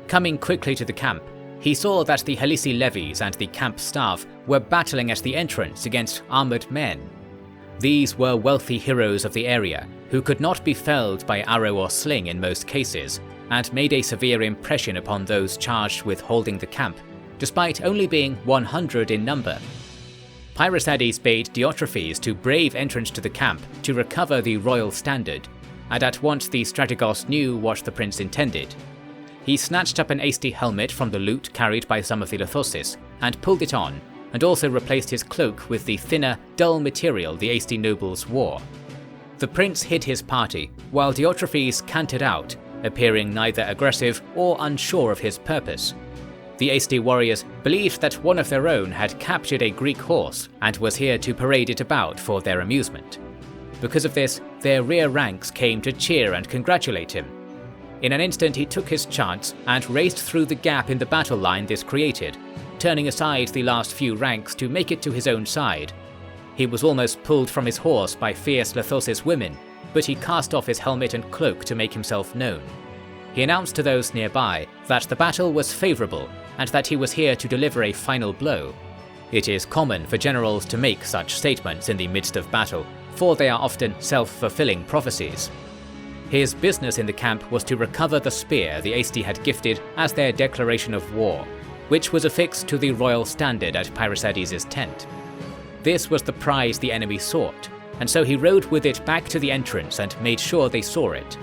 Speaker 1: Coming quickly to the camp, he saw that the Helisi levies and the camp staff were battling at the entrance against armoured men. These were wealthy heroes of the area, who could not be felled by arrow or sling in most cases, and made a severe impression upon those charged with holding the camp, despite only being 100 in number. Parysates bade Diotrephes to brave entrance to the camp to recover the royal standard, and at once the strategos knew what the prince intended. He snatched up an Aesti helmet from the loot carried by some of the Lithoses, and pulled it on, and also replaced his cloak with the thinner, dull material the Aesti nobles wore. The prince hid his party, while Diotrephes cantered out, appearing neither aggressive or unsure of his purpose. The Aesti warriors believed that one of their own had captured a Greek horse and was here to parade it about for their amusement. Because of this, their rear ranks came to cheer and congratulate him. In an instant he took his chance and raced through the gap in the battle line this created, turning aside the last few ranks to make it to his own side. He was almost pulled from his horse by fierce Lithoses women, but he cast off his helmet and cloak to make himself known. he announced to those nearby that the battle was favourable and that he was here to deliver a final blow. It is common for generals to make such statements in the midst of battle, for they are often self-fulfilling prophecies. His business in the camp was to recover the spear the Aesti had gifted as their declaration of war, which was affixed to the royal standard at Pairicedes' tent. This was the prize the enemy sought, and so he rode with it back to the entrance and made sure they saw it.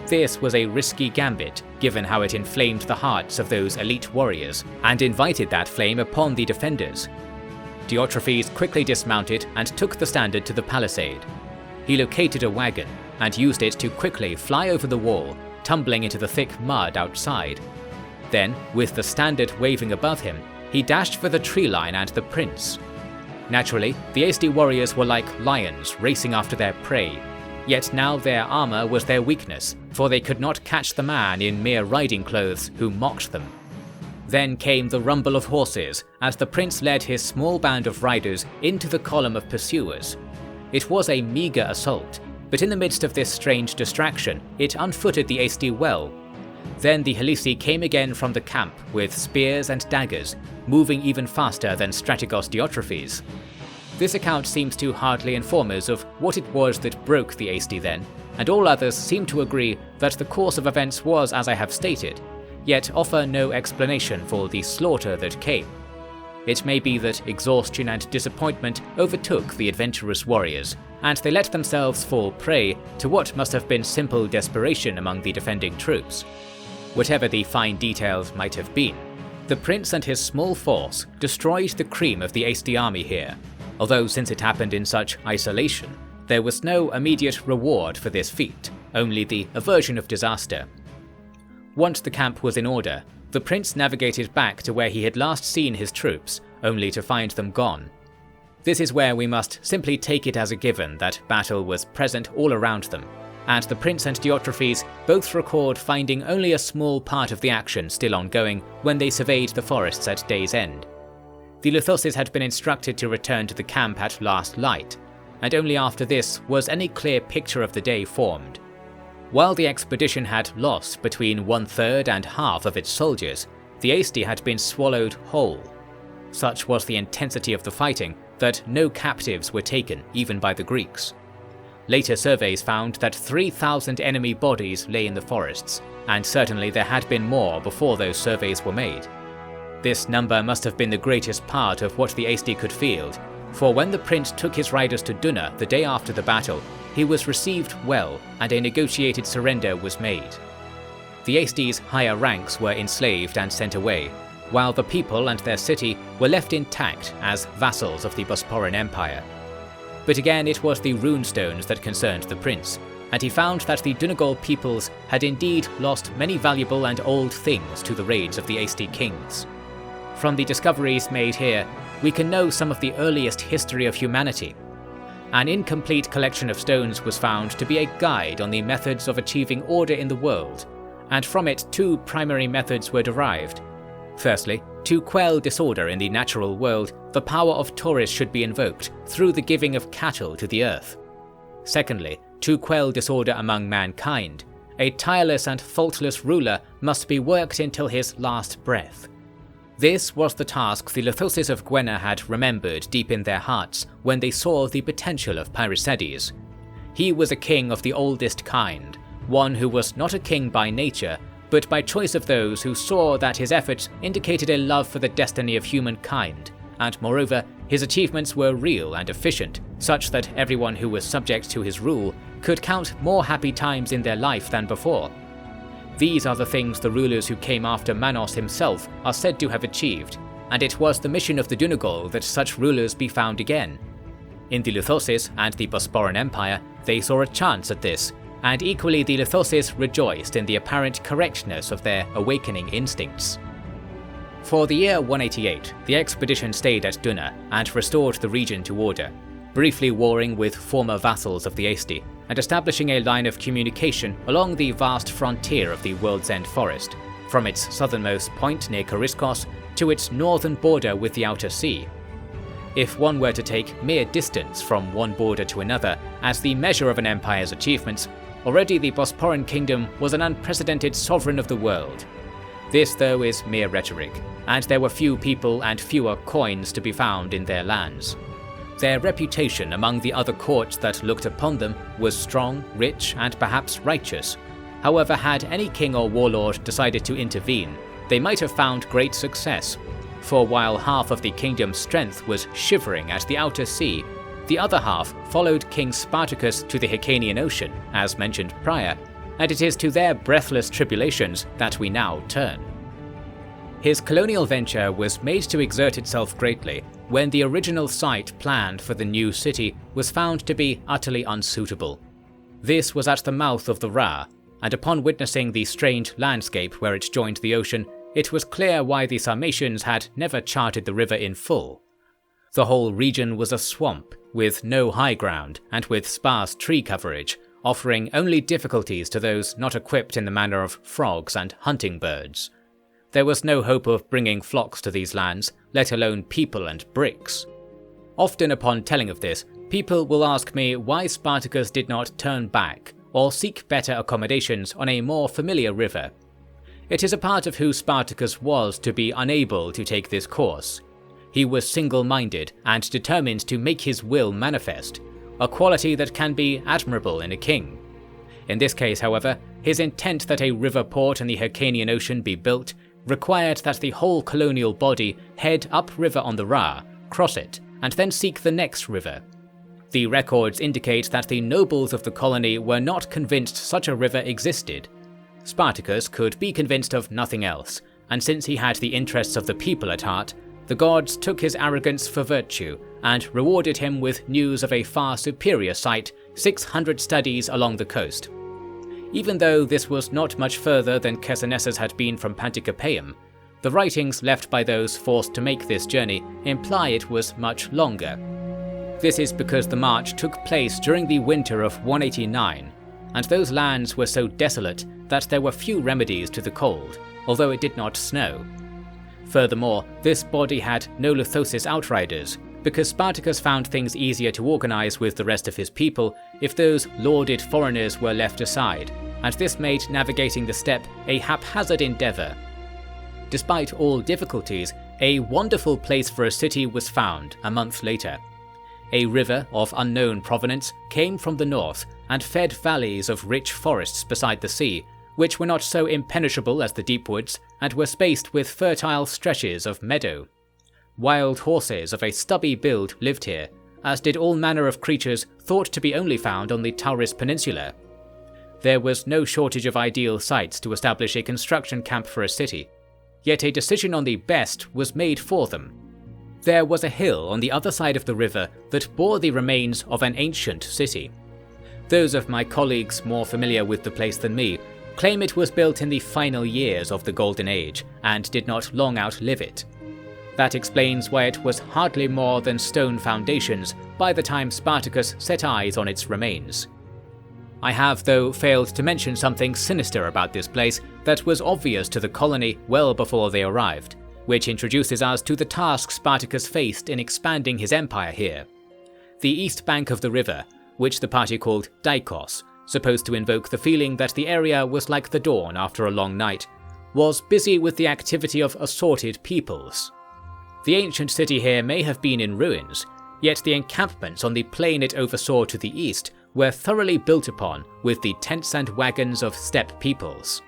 Speaker 1: This was a risky gambit, given how it inflamed the hearts of those elite warriors, and invited that flame upon the defenders. Diotrephes quickly dismounted and took the standard to the palisade. He located a wagon, and used it to quickly fly over the wall, tumbling into the thick mud outside. Then, with the standard waving above him, he dashed for the tree line and the prince. Naturally, the Aesti warriors were like lions racing after their prey, yet now their armour was their weakness, for they could not catch the man in mere riding clothes who mocked them. Then came the rumble of horses as the prince led his small band of riders into the column of pursuers. It was a meagre assault, but in the midst of this strange distraction, it unfooted the Aesti well. Then the Helisi came again from the camp with spears and daggers, moving even faster than Strategos Diotrephes. This account seems to hardly inform us of what it was that broke the Aesti then, and all others seem to agree that the course of events was as I have stated, yet offer no explanation for the slaughter that came. It may be that exhaustion and disappointment overtook the adventurous warriors, and they let themselves fall prey to what must have been simple desperation among the defending troops. Whatever the fine details might have been, the prince and his small force destroyed the cream of the Aesti army here, although since it happened in such isolation, there was no immediate reward for this feat, only the aversion of disaster. Once the camp was in order, the prince navigated back to where he had last seen his troops, only to find them gone. This is where we must simply take it as a given that battle was present all around them, and the prince and Diotrephes both record finding only a small part of the action still ongoing when they surveyed the forests at day's end. The Luthoses had been instructed to return to the camp at last light, and only after this was any clear picture of the day formed. While the expedition had lost between 1/3 and half of its soldiers, the Aesti had been swallowed whole. Such was the intensity of the fighting that no captives were taken, even by the Greeks. Later surveys found that 3,000 enemy bodies lay in the forests, and certainly there had been more before those surveys were made. This number must have been the greatest part of what the Aesti could field, for when the prince took his riders to Dunna the day after the battle, he was received well and a negotiated surrender was made. The Aesti's higher ranks were enslaved and sent away, while the people and their city were left intact as vassals of the Bosporan Empire. But again it was the runestones that concerned the prince, and he found that the Donegal peoples had indeed lost many valuable and old things to the raids of the Aesti kings. From the discoveries made here, we can know some of the earliest history of humanity. An incomplete collection of stones was found to be a guide on the methods of achieving order in the world, and from it two primary methods were derived. Firstly, to quell disorder in the natural world, the power of Taurus should be invoked through the giving of cattle to the earth. Secondly, to quell disorder among mankind, a tireless and faultless ruler must be worked until his last breath. This was the task the Luthoses of Gwenna had remembered deep in their hearts when they saw the potential of Pairicedes. He was a king of the oldest kind, one who was not a king by nature, but by choice of those who saw that his efforts indicated a love for the destiny of humankind, and moreover, his achievements were real and efficient, such that everyone who was subject to his rule could count more happy times in their life than before. These are the things the rulers who came after Manos himself are said to have achieved, and it was the mission of the Donegal that such rulers be found again. In the Luthoses and the Bosporan Empire, they saw a chance at this, and equally the Luthoses rejoiced in the apparent correctness of their awakening instincts. For the year 188, the expedition stayed at Dunna and restored the region to order, briefly warring with former vassals of the Aesti, and establishing a line of communication along the vast frontier of the World's End Forest, from its southernmost point near Kariskos to its northern border with the Outer Sea. If one were to take mere distance from one border to another as the measure of an empire's achievements, Already the Bosporan kingdom was an unprecedented sovereign of the world. This, though, is mere rhetoric, and there were few people and fewer coins to be found in their lands. Their reputation among the other courts that looked upon them was strong, rich, and perhaps righteous. However, had any king or warlord decided to intervene, they might have found great success, for while half of the kingdom's strength was shivering at the outer sea, the other half followed King Spartacus to the Hyrcanian Ocean, as mentioned prior, and it is to their breathless tribulations that we now turn. His colonial venture was made to exert itself greatly when the original site planned for the new city was found to be utterly unsuitable. This was at the mouth of the Ra, and upon witnessing the strange landscape where it joined the ocean, it was clear why the Sarmatians had never charted the river in full. The whole region was a swamp, with no high ground and with sparse tree coverage, offering only difficulties to those not equipped in the manner of frogs and hunting birds. There was no hope of bringing flocks to these lands, let alone people and bricks. Often upon telling of this, people will ask me why Spartacus did not turn back or seek better accommodations on a more familiar river. It is a part of who Spartacus was to be unable to take this course. He was single-minded and determined to make his will manifest, a quality that can be admirable in a king. In this case, however, his intent that a river port in the Hyrcanian Ocean be built required that the whole colonial body head upriver on the Ra, cross it, and then seek the next river. The records indicate that the nobles of the colony were not convinced such a river existed. Spartacus could be convinced of nothing else, and since he had the interests of the people at heart, the gods took his arrogance for virtue and rewarded him with news of a far superior site 600 studies along the coast. Even though this was not much further than Chersonesus had been from Pantikapaeum, the writings left by those forced to make this journey imply it was much longer. This is because the march took place during the winter of 189, and those lands were so desolate that there were few remedies to the cold, although it did not snow. Furthermore, this body had no Lithosis outriders, because Spartacus found things easier to organize with the rest of his people if those lauded foreigners were left aside, and this made navigating the steppe a haphazard endeavor. Despite all difficulties, a wonderful place for a city was found a month later. A river of unknown provenance came from the north and fed valleys of rich forests beside the sea, which were not so impenetrable as the deep woods and were spaced with fertile stretches of meadow. Wild horses of a stubby build lived here, as did all manner of creatures thought to be only found on the Tauris Peninsula. There was no shortage of ideal sites to establish a construction camp for a city, yet a decision on the best was made for them. There was a hill on the other side of the river that bore the remains of an ancient city. Those of my colleagues more familiar with the place than me claim it was built in the final years of the Golden Age and did not long outlive it. That explains why it was hardly more than stone foundations by the time Spartacus set eyes on its remains. I have, though, failed to mention something sinister about this place that was obvious to the colony well before they arrived, which introduces us to the task Spartacus faced in expanding his empire here. The east bank of the river, which the party called Dikos, supposed to invoke the feeling that the area was like the dawn after a long night, was busy with the activity of assorted peoples. The ancient city here may have been in ruins, yet the encampments on the plain it oversaw to the east were thoroughly built upon with the tents and wagons of steppe peoples.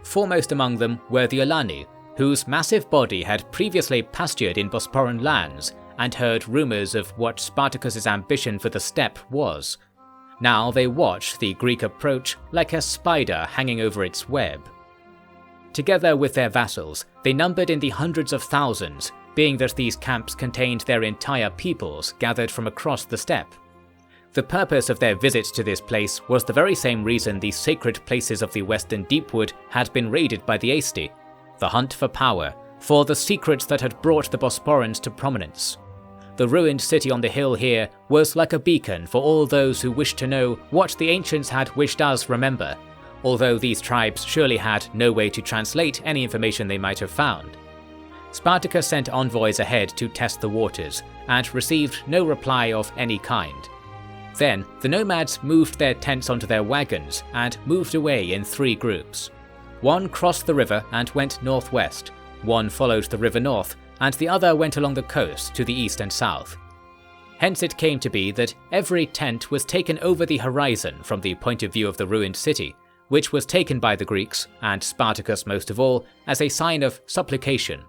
Speaker 1: Foremost among them were the Alani, whose massive body had previously pastured in Bosporan lands and heard rumours of what Spartacus's ambition for the steppe was. Now they watched the Greek approach like a spider hanging over its web. Together with their vassals, they numbered in the hundreds of thousands, being that these camps contained their entire peoples gathered from across the steppe. The purpose of their visit to this place was the very same reason the sacred places of the western Deepwood had been raided by the Aesti: the hunt for power, for the secrets that had brought the Bosporans to prominence. The ruined city on the hill here was like a beacon for all those who wished to know what the ancients had wished us remember, although these tribes surely had no way to translate any information they might have found. Spartacus sent envoys ahead to test the waters, and received no reply of any kind. Then, the nomads moved their tents onto their wagons and moved away in 3 groups. One crossed the river and went northwest, one followed the river north, and the other went along the coast to the east and south. Hence it came to be that every tent was taken over the horizon from the point of view of the ruined city, which was taken by the Greeks, and Spartacus most of all, as a sign of supplication.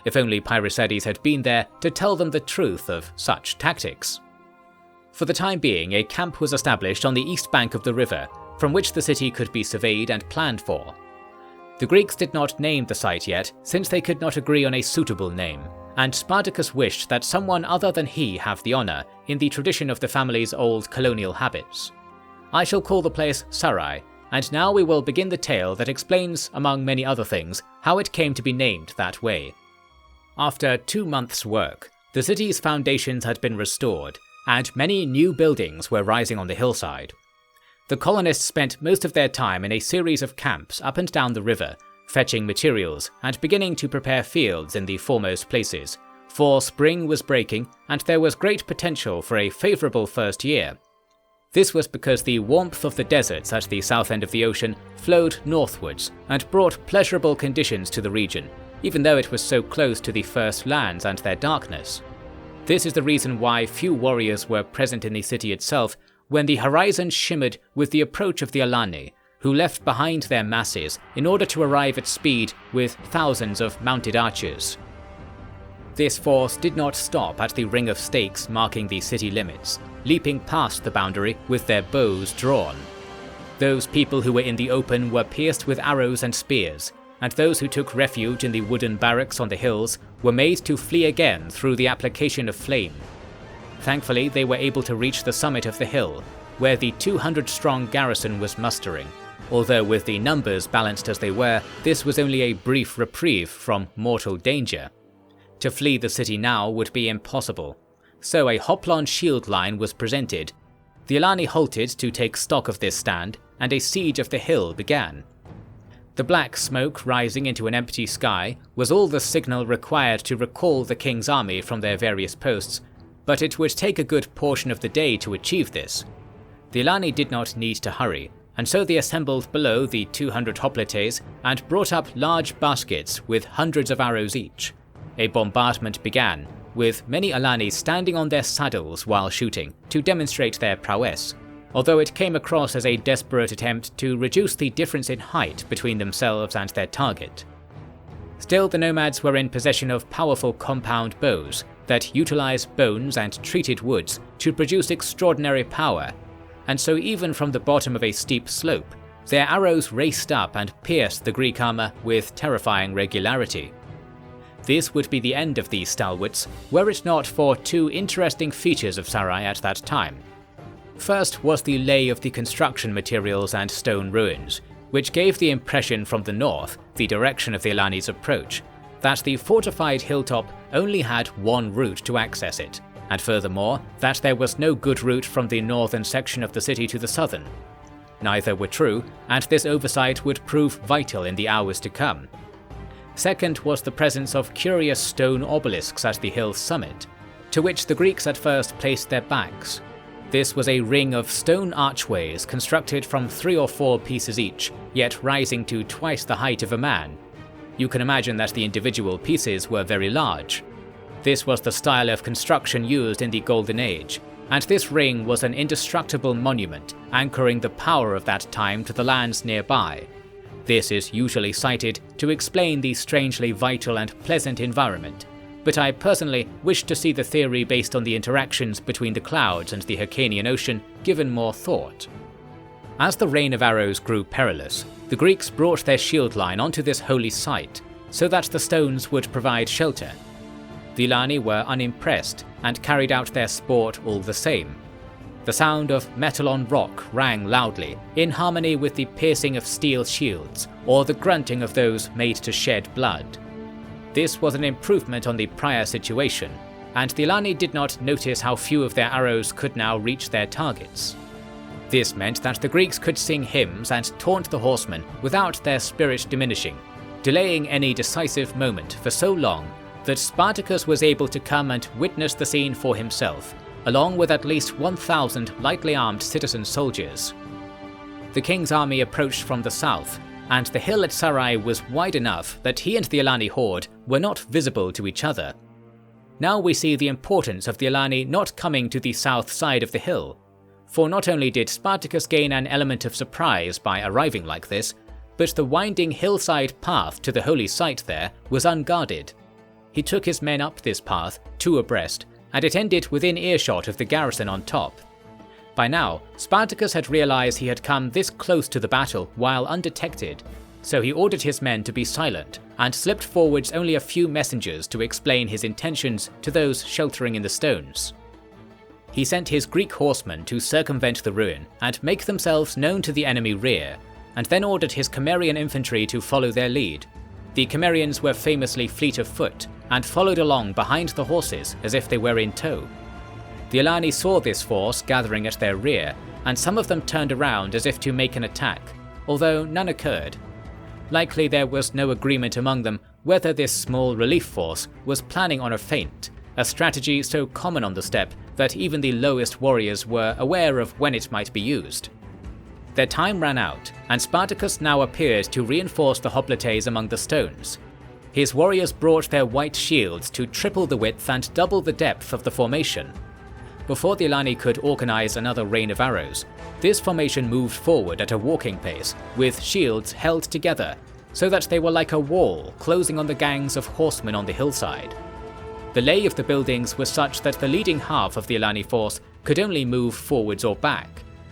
Speaker 1: If only Pyrrhosides had been there to tell them the truth of such tactics. For the time being, a camp was established on the east bank of the river, from which the city could be surveyed and planned for. The Greeks did not name the site yet, since they could not agree on a suitable name, and Spartacus wished that someone other than he have the honour, in the tradition of the family's old colonial habits. I shall call the place Sarai, and now we will begin the tale that explains, among many other things, how it came to be named that way. After 2 months' work, the city's foundations had been restored, and many new buildings were rising on the hillside. The colonists spent most of their time in a series of camps up and down the river, fetching materials and beginning to prepare fields in the foremost places, for spring was breaking and there was great potential for a favourable first year. This was because the warmth of the deserts at the south end of the ocean flowed northwards and brought pleasurable conditions to the region, even though it was so close to the first lands and their darkness. This is the reason why few warriors were present in the city itself when the horizon shimmered with the approach of the Alani, who left behind their masses in order to arrive at speed with thousands of mounted archers. This force did not stop at the ring of stakes marking the city limits, leaping past the boundary with their bows drawn. Those people who were in the open were pierced with arrows and spears, and those who took refuge in the wooden barracks on the hills were made to flee again through the application of flame. Thankfully, they were able to reach the summit of the hill, where the 200-strong garrison was mustering, although with the numbers balanced as they were, this was only a brief reprieve from mortal danger. To flee the city now would be impossible, so a Hoplon shield line was presented. The Alani halted to take stock of this stand, and a siege of the hill began. The black smoke rising into an empty sky was all the signal required to recall the king's army from their various posts, but it would take a good portion of the day to achieve this. The Alani did not need to hurry, and so they assembled below the 200 hoplites and brought up large baskets with hundreds of arrows each. A bombardment began, with many Alani standing on their saddles while shooting to demonstrate their prowess, although it came across as a desperate attempt to reduce the difference in height between themselves and their target. Still, the nomads were in possession of powerful compound bows that utilize bones and treated woods to produce extraordinary power, and so even from the bottom of a steep slope, their arrows raced up and pierced the Greek armor with terrifying regularity. This would be the end of these stalwarts, were it not for 2 interesting features of Sarai at that time. First was the lay of the construction materials and stone ruins, which gave the impression from the north, the direction of the Alani's approach, that the fortified hilltop only had one route to access it, and furthermore, that there was no good route from the northern section of the city to the southern. Neither were true, and this oversight would prove vital in the hours to come. Second was the presence of curious stone obelisks at the hill's summit, to which the Greeks at first placed their backs. This was a ring of stone archways constructed from 3 or 4 pieces each, yet rising to twice the height of a man. You can imagine that the individual pieces were very large. This was the style of construction used in the Golden Age, and this ring was an indestructible monument anchoring the power of that time to the lands nearby. This is usually cited to explain the strangely vital and pleasant environment, but I personally wish to see the theory based on the interactions between the clouds and the Hyrcanian Ocean given more thought. As the rain of arrows grew perilous, the Greeks brought their shield line onto this holy site, so that the stones would provide shelter. The Alani were unimpressed and carried out their sport all the same. The sound of metal on rock rang loudly, in harmony with the piercing of steel shields, or the grunting of those made to shed blood. This was an improvement on the prior situation, and the Alani did not notice how few of their arrows could now reach their targets. This meant that the Greeks could sing hymns and taunt the horsemen without their spirit diminishing, delaying any decisive moment for so long that Spartacus was able to come and witness the scene for himself, along with at least 1,000 lightly armed citizen soldiers. The king's army approached from the south, and the hill at Sarai was wide enough that he and the Alani horde were not visible to each other. Now we see the importance of the Alani not coming to the south side of the hill, for not only did Spartacus gain an element of surprise by arriving like this, but the winding hillside path to the holy site there was unguarded. He took his men up this path, two abreast, and it ended within earshot of the garrison on top. By now, Spartacus had realized he had come this close to the battle while undetected, so he ordered his men to be silent and slipped forwards only a few messengers to explain his intentions to those sheltering in the stones. He sent his Greek horsemen to circumvent the ruin and make themselves known to the enemy rear, and then ordered his Cimmerian infantry to follow their lead. The Cimmerians were famously fleet of foot and followed along behind the horses as if they were in tow. The Alani saw this force gathering at their rear, and some of them turned around as if to make an attack, although none occurred. Likely there was no agreement among them whether this small relief force was planning on a feint, a strategy so common on the steppe that even the lowest warriors were aware of when it might be used. Their time ran out, and Spartacus now appeared to reinforce the hoplites among the stones. His warriors brought their white shields to triple the width and double the depth of the formation. Before the Alani could organize another rain of arrows, this formation moved forward at a walking pace, with shields held together, so that they were like a wall closing on the gangs of horsemen on the hillside. The lay of the buildings was such that the leading half of the Alani force could only move forwards or back,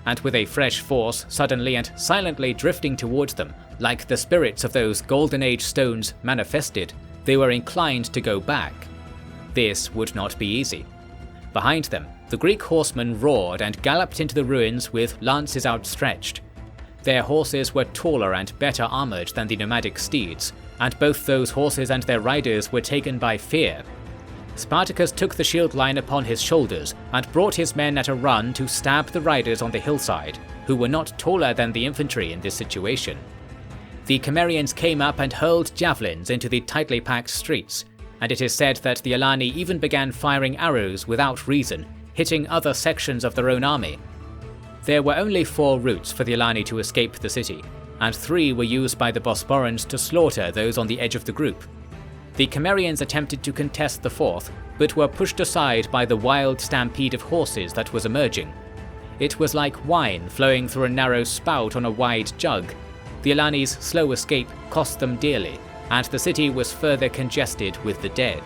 Speaker 1: and with a fresh force suddenly and silently drifting towards them, like the spirits of those Golden Age stones manifested, they were inclined to go back. This would not be easy. Behind them, the Greek horsemen roared and galloped into the ruins with lances outstretched. Their horses were taller and better armoured than the nomadic steeds, and both those horses and their riders were taken by fear. Spartacus took the shield line upon his shoulders and brought his men at a run to stab the riders on the hillside, who were not taller than the infantry in this situation. The Cimmerians came up and hurled javelins into the tightly packed streets, and it is said that the Alani even began firing arrows without reason, hitting other sections of their own army. There were only 4 routes for the Alani to escape the city, and 3 were used by the Bosporans to slaughter those on the edge of the group. The Cimmerians attempted to contest the 4th, but were pushed aside by the wild stampede of horses that was emerging. It was like wine flowing through a narrow spout on a wide jug. The Alani's slow escape cost them dearly, and the city was further congested with the dead.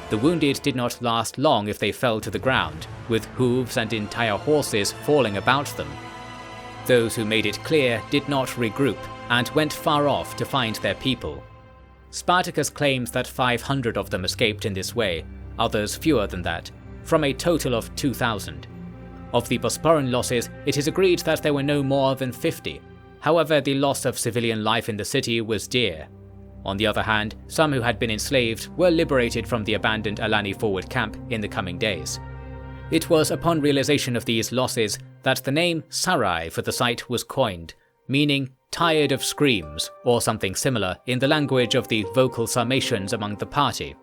Speaker 1: The wounded did not last long if they fell to the ground, with hooves and entire horses falling about them. Those who made it clear did not regroup, and went far off to find their people. Spartacus claims that 500 of them escaped in this way, others fewer than that, from a total of 2,000. Of the Bosporan losses, it is agreed that there were no more than 50. However, the loss of civilian life in the city was dear. On the other hand, some who had been enslaved were liberated from the abandoned Alani forward camp in the coming days. It was upon realization of these losses that the name Sarai for the site was coined, meaning tired of screams, or something similar in the language of the vocal Sarmatians among the party.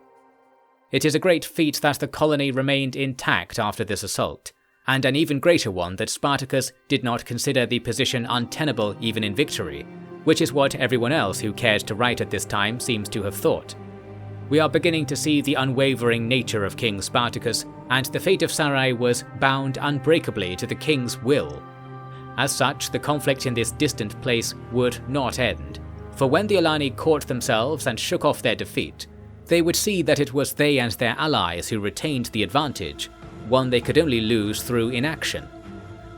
Speaker 1: It is a great feat that the colony remained intact after this assault, and an even greater one that Spartacus did not consider the position untenable even in victory, which is what everyone else who cared to write at this time seems to have thought. We are beginning to see the unwavering nature of King Spartacus, and the fate of Sarai was bound unbreakably to the king's will. As such, the conflict in this distant place would not end, for when the Alani caught themselves and shook off their defeat, they would see that it was they and their allies who retained the advantage, one they could only lose through inaction.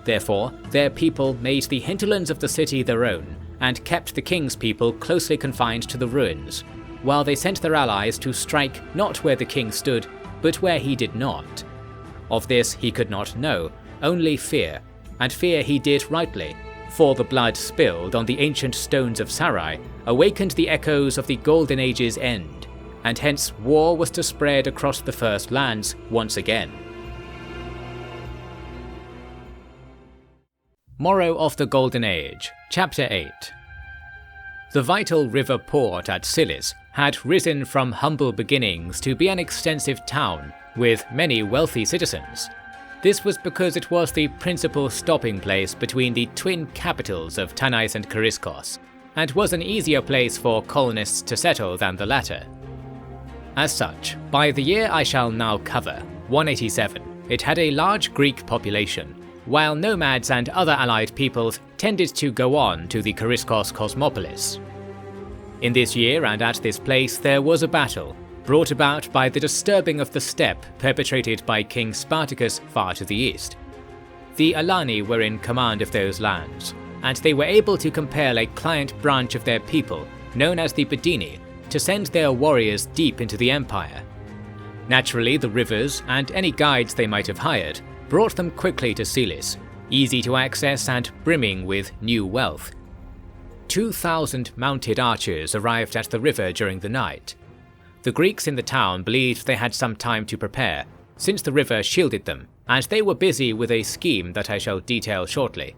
Speaker 1: Therefore, their people made the hinterlands of the city their own, and kept the king's people closely confined to the ruins, while they sent their allies to strike not where the king stood, but where he did not. Of this he could not know, only fear, and fear he did rightly, for the blood spilled on the ancient stones of Sarai awakened the echoes of the Golden Age's end, and hence war was to spread across the First Lands once again. Morrow of the Golden Age, Chapter 8. The vital river port at Silis had risen from humble beginnings to be an extensive town with many wealthy citizens. This was because it was the principal stopping place between the twin capitals of Tanais and Kariskos, and was an easier place for colonists to settle than the latter. As such, by the year I shall now cover, 187, it had a large Greek population, while nomads and other allied peoples tended to go on to the Kariskos cosmopolis. In this year and at this place there was a battle, brought about by the disturbing of the steppe perpetrated by King Spartacus far to the east. The Alani were in command of those lands, and they were able to compel a client branch of their people, known as the Bedini, to send their warriors deep into the empire. Naturally, the rivers, and any guides they might have hired, brought them quickly to Celis, easy to access and brimming with new wealth. 2,000 mounted archers arrived at the river during the night. The Greeks in the town believed they had some time to prepare, since the river shielded them, and they were busy with a scheme that I shall detail shortly.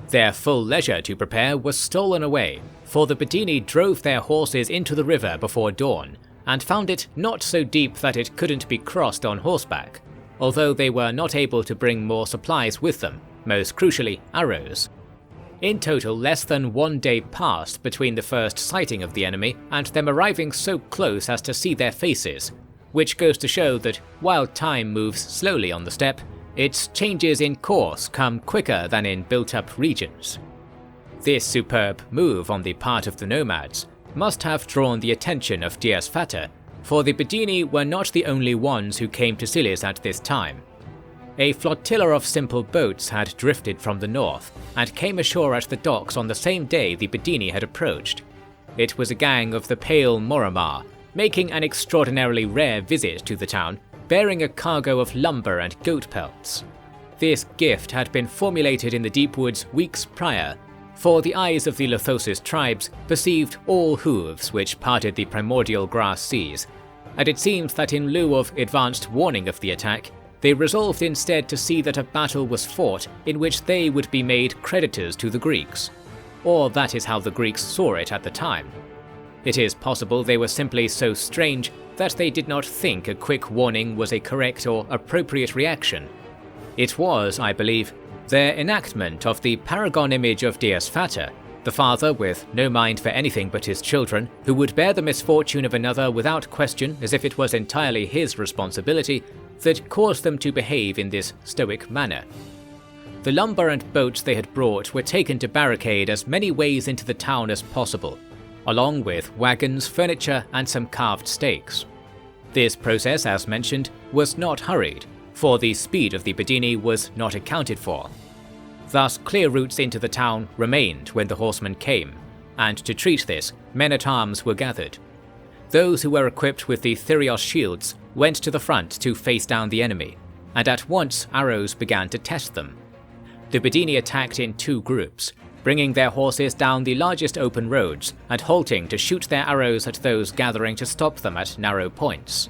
Speaker 1: Their full leisure to prepare was stolen away, for the Bedini drove their horses into the river before dawn, and found it not so deep that it couldn't be crossed on horseback, although they were not able to bring more supplies with them, most crucially arrows. In total, less than 1 day passed between the first sighting of the enemy and them arriving so close as to see their faces, which goes to show that while time moves slowly on the steppe, its changes in course come quicker than in built-up regions. This superb move on the part of the nomads must have drawn the attention of Diasfata, for the Bedini were not the only ones who came to Celis at this time. A flotilla of simple boats had drifted from the north and came ashore at the docks on the same day the Bedini had approached. It was a gang of the pale Moromar, making an extraordinarily rare visit to the town, bearing a cargo of lumber and goat pelts. This gift had been formulated in the deep woods weeks prior, for the eyes of the Lithosis tribes perceived all hooves which parted the primordial grass seas, and it seemed that in lieu of advanced warning of the attack, they resolved instead to see that a battle was fought in which they would be made creditors to the Greeks. Or that is how the Greeks saw it at the time. It is possible they were simply so strange that they did not think a quick warning was a correct or appropriate reaction. It was, I believe, their enactment of the paragon image of Diasfata, the father with no mind for anything but his children, who would bear the misfortune of another without question as if it was entirely his responsibility, that caused them to behave in this stoic manner. The lumber and boats they had brought were taken to barricade as many ways into the town as possible, along with wagons, furniture, and some carved stakes. This process, as mentioned, was not hurried, for the speed of the Bedini was not accounted for. Thus, clear routes into the town remained when the horsemen came, and to treat this, men-at-arms were gathered. Those who were equipped with the Thyrios shields went to the front to face down the enemy, and at once arrows began to test them. The Bedini attacked in 2 groups, bringing their horses down the largest open roads and halting to shoot their arrows at those gathering to stop them at narrow points.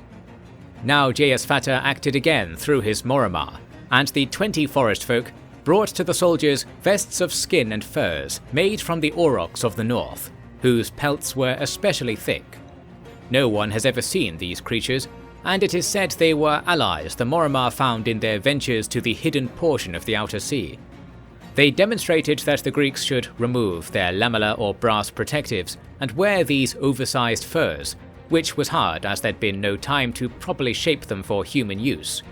Speaker 1: Now Diasfata acted again through his Moromar, and the 20 forest folk brought to the soldiers vests of skin and furs made from the aurochs of the north, whose pelts were especially thick. No one has ever seen these creatures, and it is said they were allies the Moromar found in their ventures to the hidden portion of the outer sea. They demonstrated that the Greeks should remove their lamellar or brass protectives and wear these oversized furs, which was hard as there'd been no time to properly shape them for human use.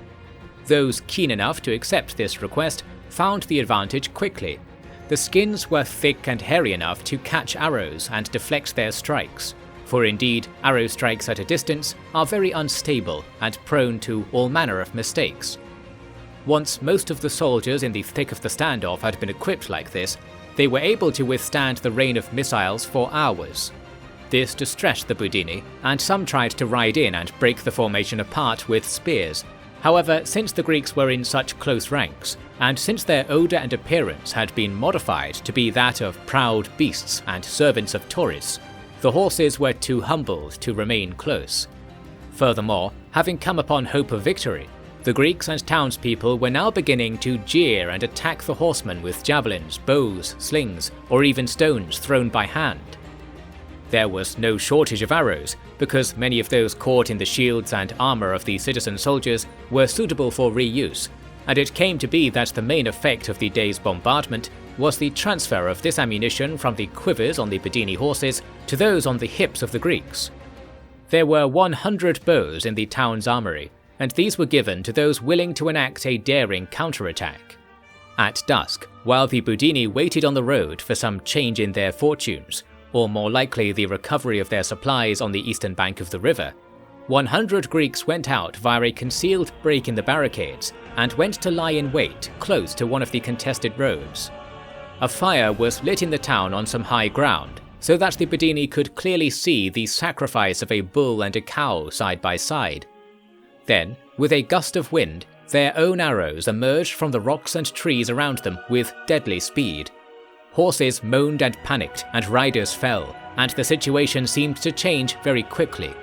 Speaker 1: Those keen enough to accept this request found the advantage quickly. The skins were thick and hairy enough to catch arrows and deflect their strikes, for indeed arrow strikes at a distance are very unstable and prone to all manner of mistakes. Once most of the soldiers in the thick of the standoff had been equipped like this, they were able to withstand the rain of missiles for hours. This distressed the Bedini, and some tried to ride in and break the formation apart with spears. However, since the Greeks were in such close ranks, and since their odour and appearance had been modified to be that of proud beasts and servants of Tauris, the horses were too humbled to remain close. Furthermore, having come upon hope of victory, the Greeks and townspeople were now beginning to jeer and attack the horsemen with javelins, bows, slings, or even stones thrown by hand. There was no shortage of arrows, because many of those caught in the shields and armour of the citizen soldiers were suitable for reuse, and it came to be that the main effect of the day's bombardment was the transfer of this ammunition from the quivers on the Badini horses to those on the hips of the Greeks. There were 100 bows in the town's armory, and these were given to those willing to enact a daring counterattack. At dusk, while the Badini waited on the road for some change in their fortunes, or more likely the recovery of their supplies on the eastern bank of the river, 100 Greeks went out via a concealed break in the barricades and went to lie in wait close to one of the contested roads. A fire was lit in the town on some high ground, so that the Badini could clearly see the sacrifice of a bull and a cow side by side. Then, with a gust of wind, their own arrows emerged from the rocks and trees around them with deadly speed. Horses moaned and panicked, and riders fell, and the situation seemed to change very quickly.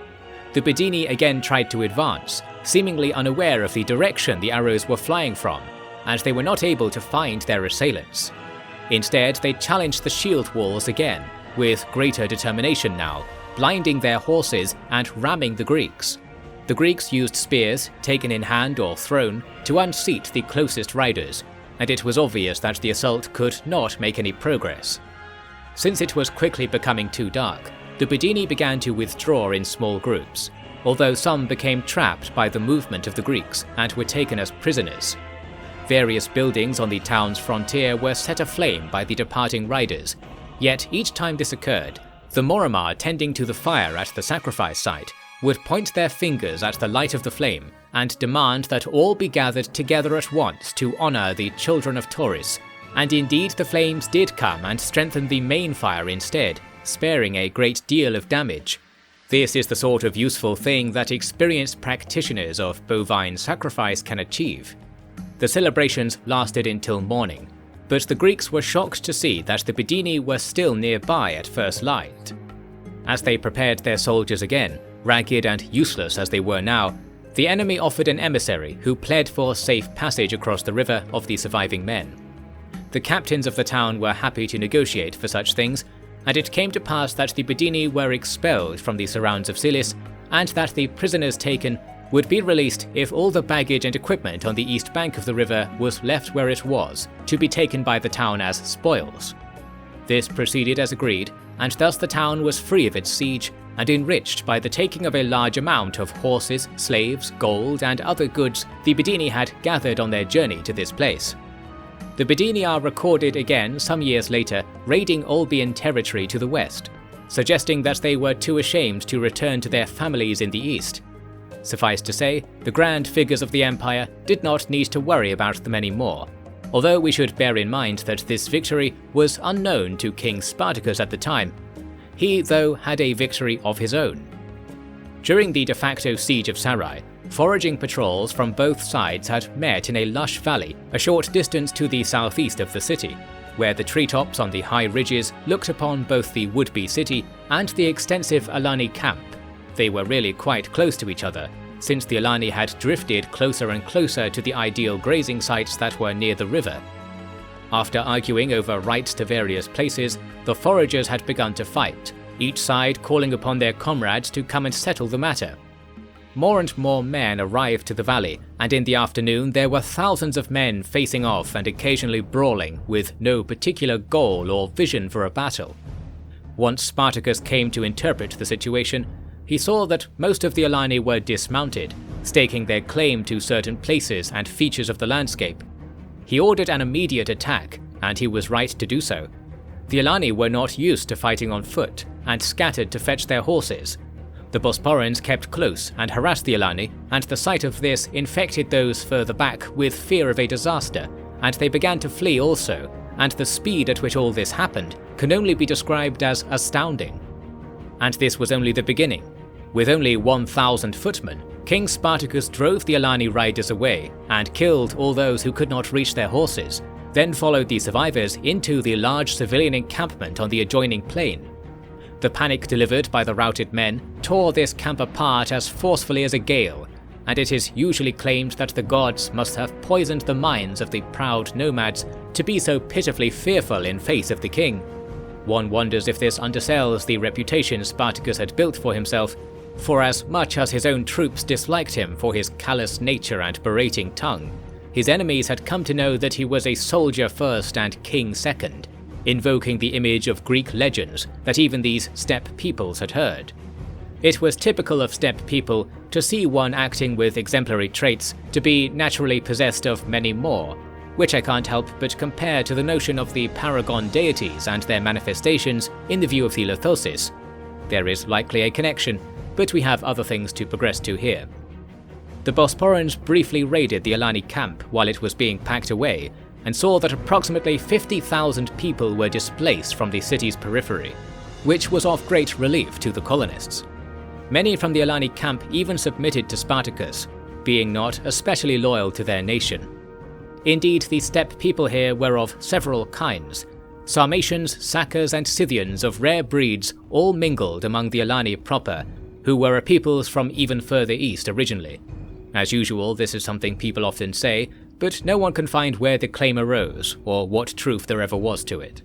Speaker 1: The Badini again tried to advance, seemingly unaware of the direction the arrows were flying from, and they were not able to find their assailants. Instead, they challenged the shield walls again, with greater determination now, blinding their horses and ramming the Greeks. The Greeks used spears, taken in hand or thrown, to unseat the closest riders, and it was obvious that the assault could not make any progress. Since it was quickly becoming too dark, the Badini began to withdraw in small groups, although some became trapped by the movement of the Greeks and were taken as prisoners. Various buildings on the town's frontier were set aflame by the departing riders, yet each time this occurred, the Morrow tending to the fire at the sacrifice site would point their fingers at the light of the flame and demand that all be gathered together at once to honour the children of Tauris, and indeed the flames did come and strengthen the main fire instead, sparing a great deal of damage. This is the sort of useful thing that experienced practitioners of bovine sacrifice can achieve. The celebrations lasted until morning, but the Greeks were shocked to see that the Badini were still nearby at first light. As they prepared their soldiers again, ragged and useless as they were now, the enemy offered an emissary who pled for safe passage across the river of the surviving men. The captains of the town were happy to negotiate for such things, and it came to pass that the Badini were expelled from the surrounds of Silis, and that the prisoners taken would be released if all the baggage and equipment on the east bank of the river was left where it was, to be taken by the town as spoils. This proceeded as agreed, and thus the town was free of its siege and enriched by the taking of a large amount of horses, slaves, gold, and other goods the Badini had gathered on their journey to this place. The Badini are recorded again some years later raiding Olbian territory to the west, suggesting that they were too ashamed to return to their families in the east. Suffice to say, the grand figures of the empire did not need to worry about them anymore, although we should bear in mind that this victory was unknown to King Spartacus at the time. He, though, had a victory of his own. During the de facto siege of Sarai, foraging patrols from both sides had met in a lush valley a short distance to the southeast of the city, where the treetops on the high ridges looked upon both the would-be city and the extensive Alani camp. They were really quite close to each other, since the Alani had drifted closer and closer to the ideal grazing sites that were near the river. After arguing over rights to various places, the foragers had begun to fight, each side calling upon their comrades to come and settle the matter. More and more men arrived to the valley, and in the afternoon there were thousands of men facing off and occasionally brawling, with no particular goal or vision for a battle. Once Spartacus came to interpret the situation, he saw that most of the Alani were dismounted, staking their claim to certain places and features of the landscape. He ordered an immediate attack, and he was right to do so. The Alani were not used to fighting on foot, and scattered to fetch their horses. The Bosporans kept close and harassed the Alani, and the sight of this infected those further back with fear of a disaster, and they began to flee also, and the speed at which all this happened can only be described as astounding. And this was only the beginning. With only 1,000 footmen, King Spartacus drove the Alani riders away and killed all those who could not reach their horses, then followed the survivors into the large civilian encampment on the adjoining plain. The panic delivered by the routed men tore this camp apart as forcefully as a gale, and it is usually claimed that the gods must have poisoned the minds of the proud nomads to be so pitifully fearful in face of the king. One wonders if this undersells the reputation Spartacus had built for himself, for as much as his own troops disliked him for his callous nature and berating tongue, his enemies had come to know that he was a soldier first and king second, invoking the image of Greek legends that even these steppe peoples had heard. It was typical of steppe people to see one acting with exemplary traits to be naturally possessed of many more, which I can't help but compare to the notion of the paragon deities and their manifestations in the view of the Lithosis. There is likely a connection, but we have other things to progress to here. The Bosporans briefly raided the Alani camp while it was being packed away, and saw that approximately 50,000 people were displaced from the city's periphery, which was of great relief to the colonists. Many from the Alani camp even submitted to Spartacus, being not especially loyal to their nation. Indeed, the steppe people here were of several kinds. Sarmatians, Sakas and Scythians of rare breeds all mingled among the Alani proper, who were a peoples from even further east originally. As usual, this is something people often say, but no one can find where the claim arose, or what truth there ever was to it.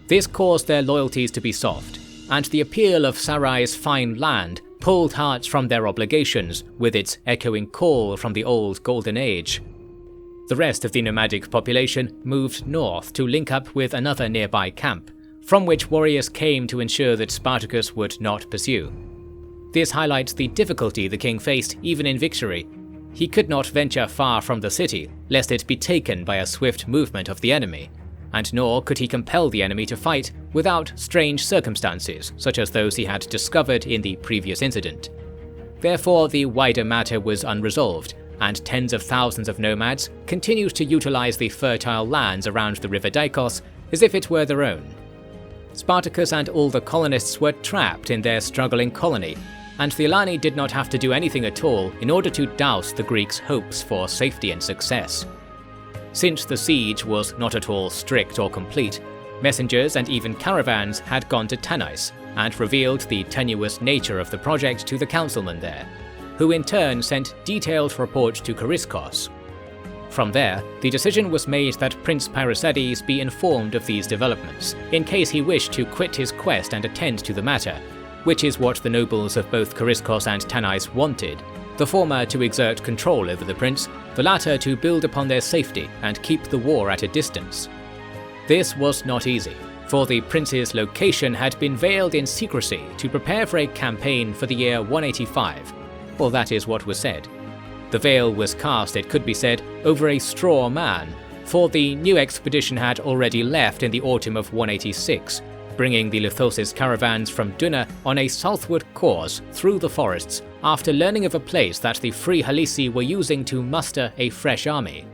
Speaker 1: This caused their loyalties to be soft, and the appeal of Sarai's fine land pulled hearts from their obligations with its echoing call from the old Golden Age. The rest of the nomadic population moved north to link up with another nearby camp, from which warriors came to ensure that Spartacus would not pursue. This highlights the difficulty the king faced even in victory. He could not venture far from the city, lest it be taken by a swift movement of the enemy, and nor could he compel the enemy to fight without strange circumstances, such as those he had discovered in the previous incident. Therefore, the wider matter was unresolved, and tens of thousands of nomads continued to utilize the fertile lands around the river Dikos as if it were their own. Spartacus and all the colonists were trapped in their struggling colony, and the Alani did not have to do anything at all in order to douse the Greeks' hopes for safety and success. Since the siege was not at all strict or complete, messengers and even caravans had gone to Tanais and revealed the tenuous nature of the project to the councilmen there, who in turn sent detailed reports to Chariskos. From there, the decision was made that Prince Parysades be informed of these developments, in case he wished to quit his quest and attend to the matter, which is what the nobles of both Chariskos and Tanais wanted, the former to exert control over the prince, the latter to build upon their safety and keep the war at a distance. This was not easy, for the prince's location had been veiled in secrecy to prepare for a campaign for the year 185, or that is what was said. The veil was cast, it could be said, over a straw man, for the new expedition had already left in the autumn of 186, bringing the Lithosis caravans from Duna on a southward course through the forests after learning of a place that the Free Halisi were using to muster a fresh army.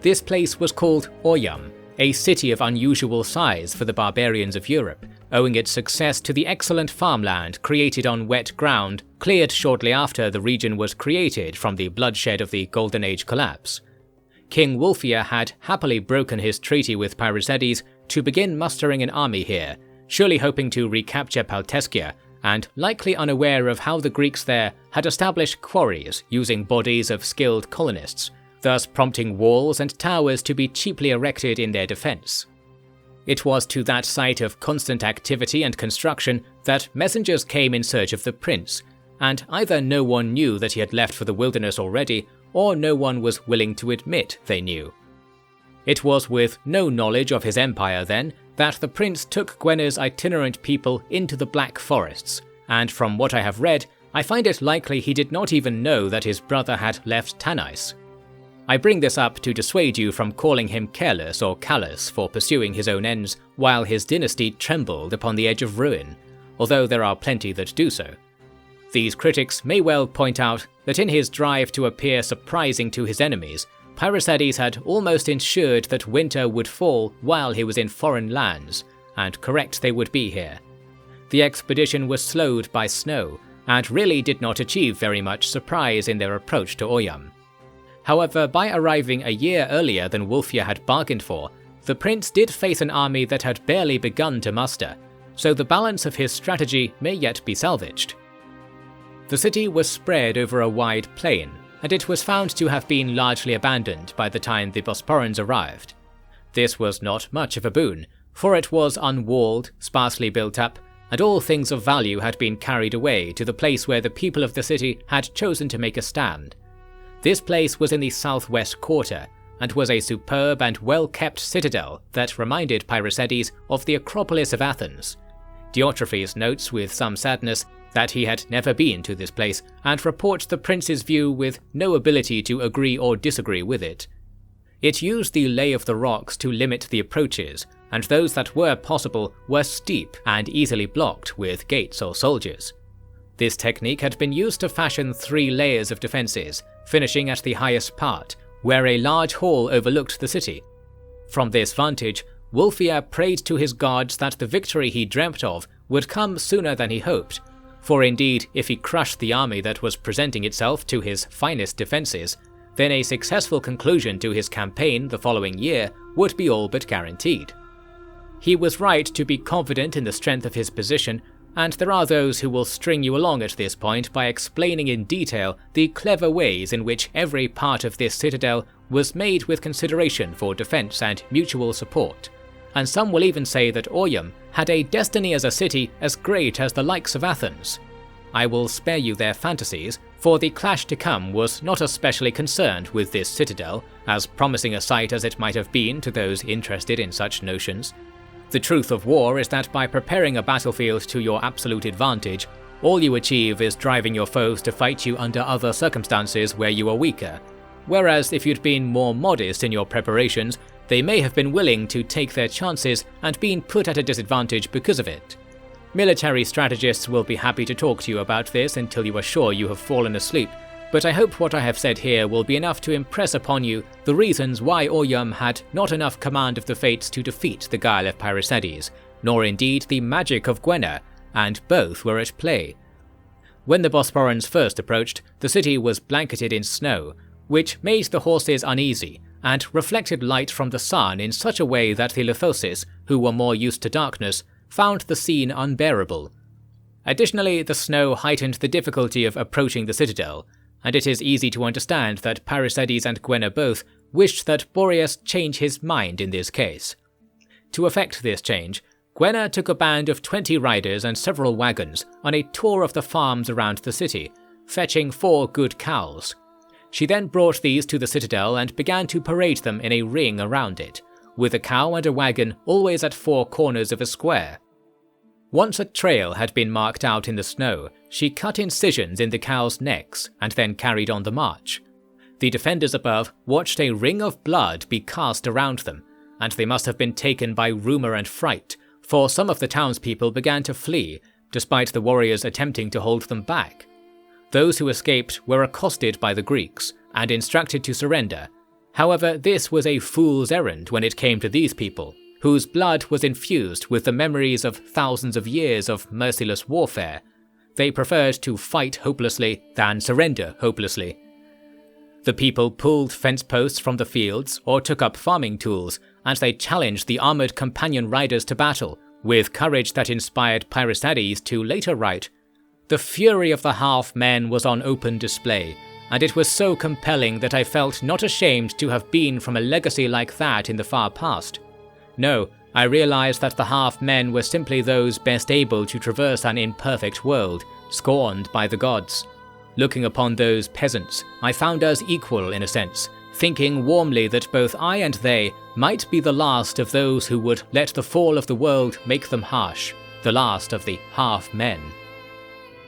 Speaker 1: This place was called Oyam, a city of unusual size for the barbarians of Europe, owing its success to the excellent farmland created on wet ground cleared shortly after the region was created from the bloodshed of the Golden Age collapse. King Wulfia had happily broken his treaty with Parysades to begin mustering an army here, surely hoping to recapture Palteskia, and likely unaware of how the Greeks there had established quarries using bodies of skilled colonists, thus prompting walls and towers to be cheaply erected in their defense. It was to that site of constant activity and construction that messengers came in search of the prince, and either no one knew that he had left for the wilderness already, or no one was willing to admit they knew. It was with no knowledge of his empire, then, that the prince took Gwena's itinerant people into the Black Forests, and from what I have read, I find it likely he did not even know that his brother had left Tanais. I bring this up to dissuade you from calling him careless or callous for pursuing his own ends while his dynasty trembled upon the edge of ruin, although there are plenty that do so. These critics may well point out that in his drive to appear surprising to his enemies, Parysades had almost ensured that winter would fall while he was in foreign lands, and correct they would be here. The expedition was slowed by snow, and really did not achieve very much surprise in their approach to Oyam. However, by arriving a year earlier than Wulfia had bargained for, the prince did face an army that had barely begun to muster, so the balance of his strategy may yet be salvaged. The city was spread over a wide plain, and it was found to have been largely abandoned by the time the Bosporans arrived. This was not much of a boon, for it was unwalled, sparsely built up, and all things of value had been carried away to the place where the people of the city had chosen to make a stand. This place was in the southwest quarter, and was a superb and well-kept citadel that reminded Pairicedes of the Acropolis of Athens. Diotrephes notes with some sadness that he had never been to this place, and reports the prince's view with no ability to agree or disagree with it. It used the lay of the rocks to limit the approaches, and those that were possible were steep and easily blocked with gates or soldiers. This technique had been used to fashion 3 layers of defences, finishing at the highest part, where a large hall overlooked the city. From this vantage, Wulfhere prayed to his gods that the victory he dreamt of would come sooner than he hoped, for indeed if he crushed the army that was presenting itself to his finest defences, then a successful conclusion to his campaign the following year would be all but guaranteed. He was right to be confident in the strength of his position, and there are those who will string you along at this point by explaining in detail the clever ways in which every part of this citadel was made with consideration for defence and mutual support, and some will even say that Oryum had a destiny as a city as great as the likes of Athens. I will spare you their fantasies, for the clash to come was not especially concerned with this citadel, as promising a sight as it might have been to those interested in such notions. The truth of war is that by preparing a battlefield to your absolute advantage, all you achieve is driving your foes to fight you under other circumstances where you are weaker, whereas if you'd been more modest in your preparations, they may have been willing to take their chances and been put at a disadvantage because of it. Military strategists will be happy to talk to you about this until you are sure you have fallen asleep, but I hope what I have said here will be enough to impress upon you the reasons why Oryum had not enough command of the fates to defeat the guile of Pairicedes, nor indeed the magic of Gwenna, and both were at play. When the Bosporans first approached, the city was blanketed in snow, which made the horses uneasy, and reflected light from the sun in such a way that the Lithosis, who were more used to darkness, found the scene unbearable. Additionally, the snow heightened the difficulty of approaching the citadel, and it is easy to understand that Pairicedes and Gwenna both wished that Boreas change his mind in this case. To effect this change, Gwenna took a band of 20 riders and several wagons on a tour of the farms around the city, fetching 4 good cows. She then brought these to the citadel and began to parade them in a ring around it, with a cow and a wagon always at 4 corners of a square. Once a trail had been marked out in the snow, she cut incisions in the cows' necks and then carried on the march. The defenders above watched a ring of blood be cast around them, and they must have been taken by rumour and fright, for some of the townspeople began to flee, despite the warriors attempting to hold them back. Those who escaped were accosted by the Greeks and instructed to surrender. However, this was a fool's errand when it came to these people, whose blood was infused with the memories of thousands of years of merciless warfare. They preferred to fight hopelessly than surrender hopelessly. The people pulled fence posts from the fields or took up farming tools, and they challenged the armoured companion riders to battle, with courage that inspired Pairicedes to later write, "The fury of the half-men was on open display, and it was so compelling that I felt not ashamed to have been from a legacy like that in the far past. No, I realized that the half-men were simply those best able to traverse an imperfect world, scorned by the gods. Looking upon those peasants, I found us equal in a sense, thinking warmly that both I and they might be the last of those who would let the fall of the world make them harsh, the last of the half-men."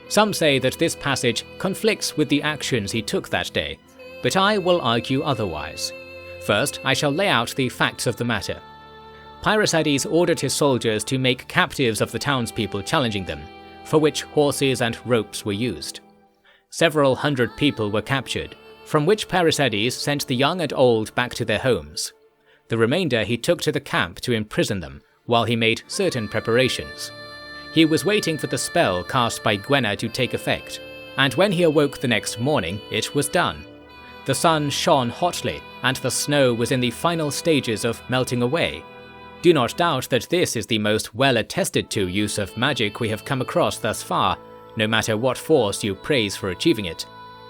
Speaker 1: Some say that this passage conflicts with the actions he took that day, but I will argue otherwise. First, I shall lay out the facts of the matter. Pairicedes ordered his soldiers to make captives of the townspeople challenging them, for which horses and ropes were used. Several hundred people were captured, from which Pairicedes sent the young and old back to their homes. The remainder he took to the camp to imprison them, while he made certain preparations. He was waiting for the spell cast by Gwenna to take effect, and when he awoke the next morning, it was done. The sun shone hotly, and the snow was in the final stages of melting away. Do not doubt that this is the most well-attested to use of magic we have come across thus far, no matter what force you praise for achieving it,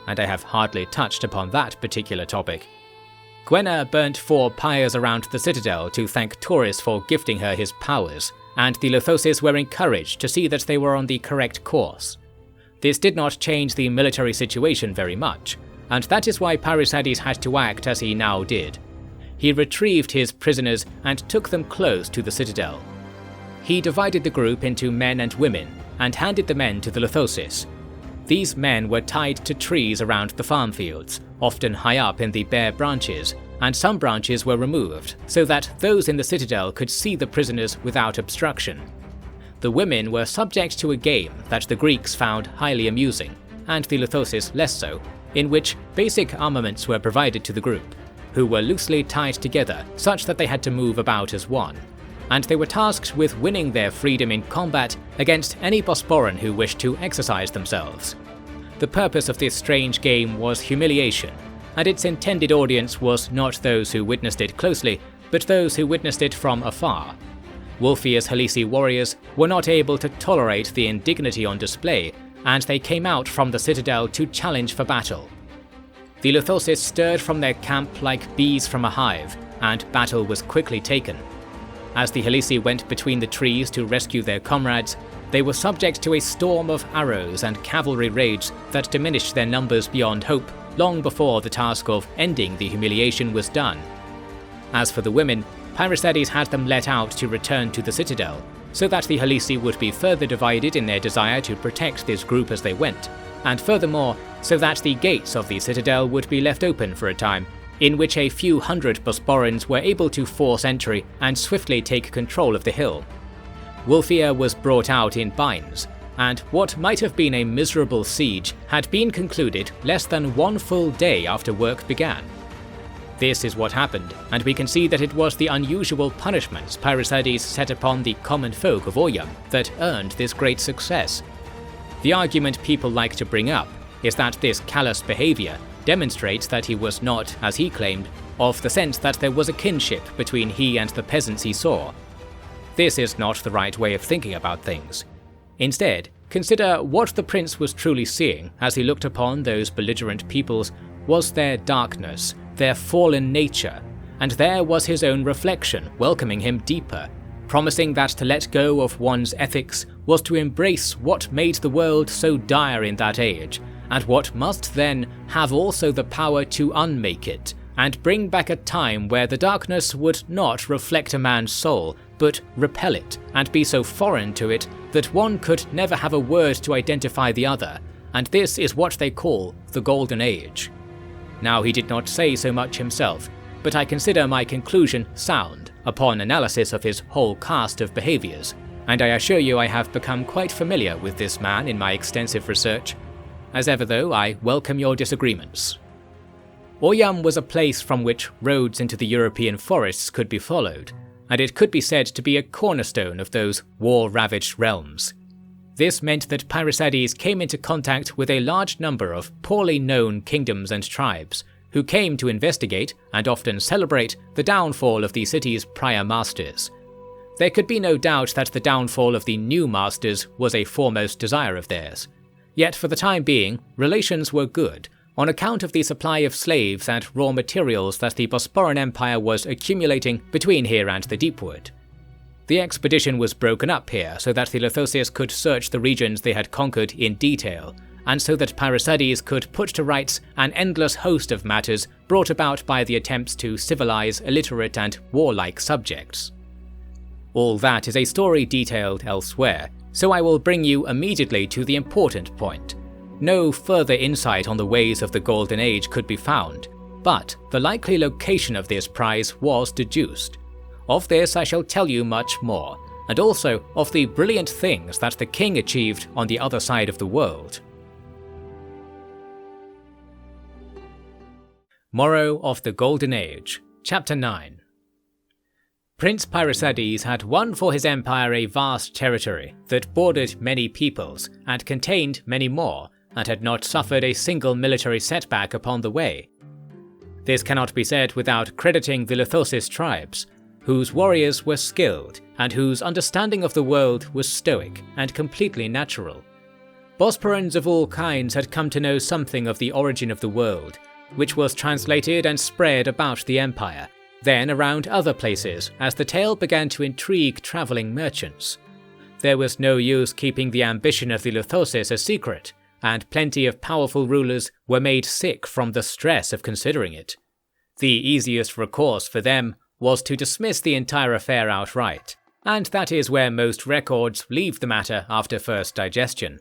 Speaker 1: and I have hardly touched upon that particular topic. Gwenna burnt 4 pyres around the citadel to thank Taurus for gifting her his powers, and the Lithosis were encouraged to see that they were on the correct course. This did not change the military situation very much, and that is why Parysades had to act as he now did. He retrieved his prisoners and took them close to the citadel. He divided the group into men and women, and handed the men to the Lithosis. These men were tied to trees around the farm fields, often high up in the bare branches, and some branches were removed so that those in the citadel could see the prisoners without obstruction. The women were subject to a game that the Greeks found highly amusing, and the Lithosis less so, in which basic armaments were provided to the group, who were loosely tied together such that they had to move about as one, and they were tasked with winning their freedom in combat against any Bosporan who wished to exercise themselves. The purpose of this strange game was humiliation, and its intended audience was not those who witnessed it closely, but those who witnessed it from afar. Wulfia's Halisi warriors were not able to tolerate the indignity on display, and they came out from the citadel to challenge for battle. The Lithosis stirred from their camp like bees from a hive, and battle was quickly taken. As the Halisi went between the trees to rescue their comrades, they were subject to a storm of arrows and cavalry raids that diminished their numbers beyond hope long before the task of ending the humiliation was done. As for the women, Parysades had them let out to return to the citadel, so that the Halisi would be further divided in their desire to protect this group as they went, and furthermore, so that the gates of the citadel would be left open for a time, in which a few hundred Bosporans were able to force entry and swiftly take control of the hill. Wulfia was brought out in binds, and what might have been a miserable siege had been concluded less than one full day after work began. This is what happened, and we can see that it was the unusual punishments Parysades set upon the common folk of Oyam that earned this great success. The argument people like to bring up is that this callous behaviour demonstrates that he was not, as he claimed, of the sense that there was a kinship between he and the peasants he saw. This is not the right way of thinking about things. Instead, consider what the prince was truly seeing as he looked upon those belligerent peoples was their darkness, their fallen nature, and there was his own reflection welcoming him deeper, promising that to let go of one's ethics was to embrace what made the world so dire in that age, and what must then have also the power to unmake it, and bring back a time where the darkness would not reflect a man's soul, but repel it, and be so foreign to it that one could never have a word to identify the other, and this is what they call the Golden Age. Now he did not say so much himself, but I consider my conclusion sound upon analysis of his whole cast of behaviours, and I assure you I have become quite familiar with this man in my extensive research. As ever though, I welcome your disagreements. Oyam was a place from which roads into the European forests could be followed, and it could be said to be a cornerstone of those war-ravaged realms. This meant that Parysades came into contact with a large number of poorly known kingdoms and tribes, who came to investigate and often celebrate the downfall of the city's prior masters. There could be no doubt that the downfall of the new masters was a foremost desire of theirs. Yet for the time being, relations were good, on account of the supply of slaves and raw materials that the Bosporan Empire was accumulating between here and the Deepwood. The expedition was broken up here so that the Lithosis could search the regions they had conquered in detail, and so that Parysades could put to rights an endless host of matters brought about by the attempts to civilize illiterate and warlike subjects. All that is a story detailed elsewhere, so I will bring you immediately to the important point. No further insight on the ways of the Golden Age could be found, but the likely location of this prize was deduced. Of this I shall tell you much more, and also of the brilliant things that the king achieved on the other side of the world. Morrow of the Golden Age, Chapter 9. Prince Parysades had won for his empire a vast territory that bordered many peoples and contained many more, and had not suffered a single military setback upon the way. This cannot be said without crediting the Lithosis tribes, whose warriors were skilled and whose understanding of the world was stoic and completely natural. Bosporans of all kinds had come to know something of the origin of the world, which was translated and spread about the empire, then around other places as the tale began to intrigue travelling merchants. There was no use keeping the ambition of the Lithosis a secret, and plenty of powerful rulers were made sick from the stress of considering it. The easiest recourse for them was to dismiss the entire affair outright, and that is where most records leave the matter after first digestion.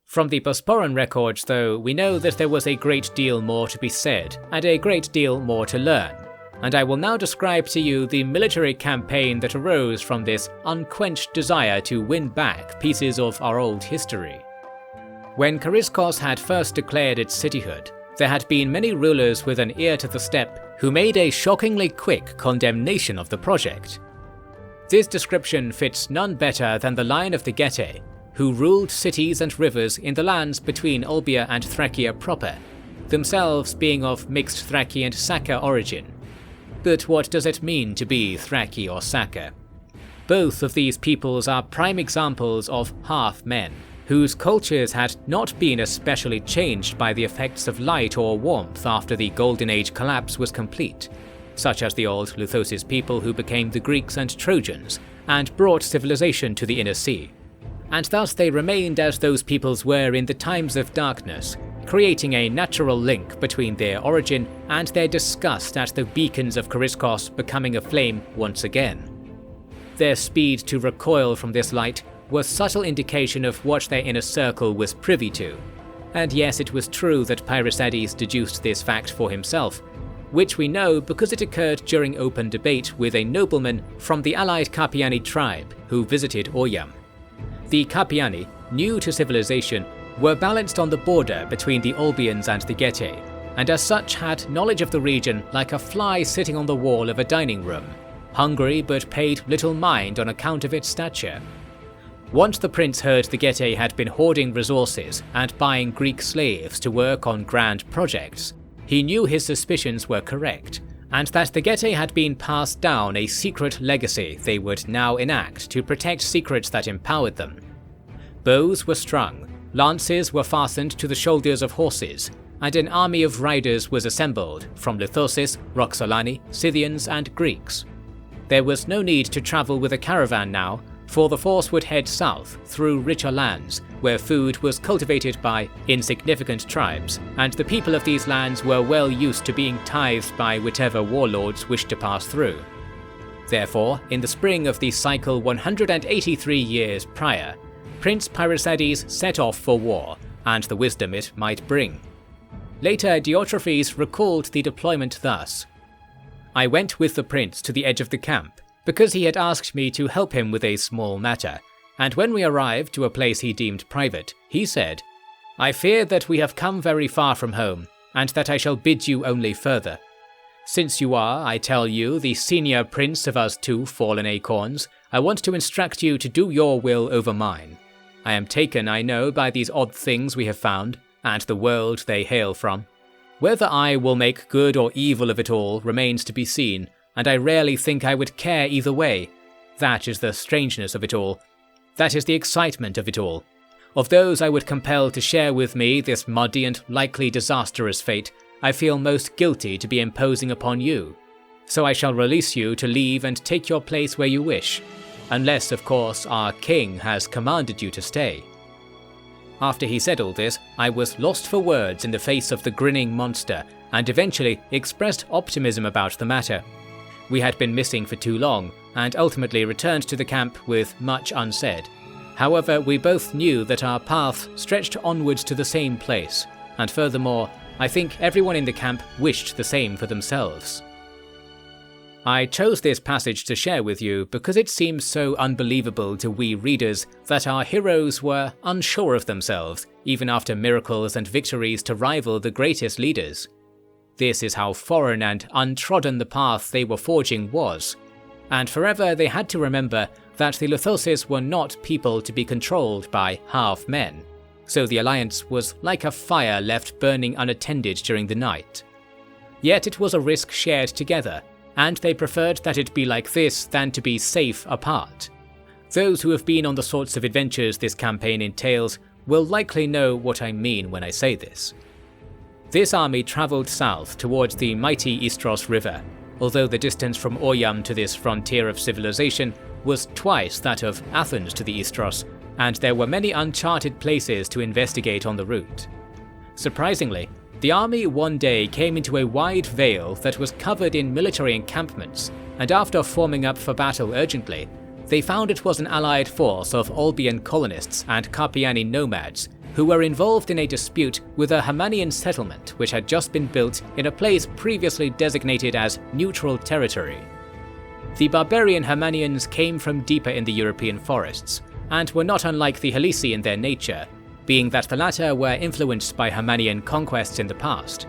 Speaker 1: From the Bosporan records, though, we know that there was a great deal more to be said, and a great deal more to learn, and I will now describe to you the military campaign that arose from this unquenched desire to win back pieces of our old history. When Coriscos had first declared its cityhood, there had been many rulers with an ear to the steppe who made a shockingly quick condemnation of the project. This description fits none better than the line of the Getae, who ruled cities and rivers in the lands between Olbia and Thracia proper, themselves being of mixed Thraci and Saka origin. But what does it mean to be Thraci or Saka? Both of these peoples are prime examples of half-men, whose cultures had not been especially changed by the effects of light or warmth after the Golden Age collapse was complete, such as the old Luthosis people who became the Greeks and Trojans, and brought civilization to the Inner Sea. And thus they remained as those peoples were in the times of darkness, creating a natural link between their origin and their disgust at the beacons of Coriscos becoming aflame once again. Their speed to recoil from this light was subtle indication of what their inner circle was privy to, and yes, it was true that Pyrrhosides deduced this fact for himself, which we know because it occurred during open debate with a nobleman from the allied Carpiani tribe who visited Oyam. The Carpiani, new to civilization, were balanced on the border between the Olbians and the Getae, and as such had knowledge of the region like a fly sitting on the wall of a dining room, hungry but paid little mind on account of its stature. Once the prince heard the Getae had been hoarding resources and buying Greek slaves to work on grand projects, he knew his suspicions were correct, and that the Getae had been passed down a secret legacy they would now enact to protect secrets that empowered them. Bows were strung, lances were fastened to the shoulders of horses, and an army of riders was assembled from Luthosis, Roxolani, Scythians and Greeks. There was no need to travel with a caravan now, for the force would head south through richer lands, where food was cultivated by insignificant tribes, and the people of these lands were well used to being tithed by whichever warlords wished to pass through. Therefore, in the spring of the cycle 183 years prior, Prince Pyrrhosides set off for war, and the wisdom it might bring. Later, Diotrephes recalled the deployment thus: "I went with the prince to the edge of the camp, because he had asked me to help him with a small matter, and when we arrived to a place he deemed private, he said, 'I fear that we have come very far from home, and that I shall bid you only further. Since you are, I tell you, the senior prince of us two fallen acorns, I want to instruct you to do your will over mine. I am taken, I know, by these odd things we have found, and the world they hail from. Whether I will make good or evil of it all remains to be seen, and I rarely think I would care either way. That is the strangeness of it all. That is the excitement of it all. Of those I would compel to share with me this muddy and likely disastrous fate, I feel most guilty to be imposing upon you. So I shall release you to leave and take your place where you wish, unless, of course, our king has commanded you to stay.' After he said all this, I was lost for words in the face of the grinning monster, and eventually expressed optimism about the matter. We had been missing for too long, and ultimately returned to the camp with much unsaid. However, we both knew that our path stretched onwards to the same place, and furthermore, I think everyone in the camp wished the same for themselves." I chose this passage to share with you because it seems so unbelievable to we readers that our heroes were unsure of themselves, even after miracles and victories to rival the greatest leaders. This is how foreign and untrodden the path they were forging was, and forever they had to remember that the Luthosis were not people to be controlled by half-men, so the alliance was like a fire left burning unattended during the night. Yet it was a risk shared together, and they preferred that it be like this than to be safe apart. Those who have been on the sorts of adventures this campaign entails will likely know what I mean when I say this. This army travelled south towards the mighty Istros River, although the distance from Oyam to this frontier of civilization was twice that of Athens to the Istros, and there were many uncharted places to investigate on the route. Surprisingly, the army one day came into a wide vale that was covered in military encampments, and after forming up for battle urgently, they found it was an allied force of Albion colonists and Carpiani nomads who were involved in a dispute with a Hernanian settlement which had just been built in a place previously designated as neutral territory. The barbarian Hernanians came from deeper in the European forests, and were not unlike the Helisi in their nature, being that the latter were influenced by Hernanian conquests in the past.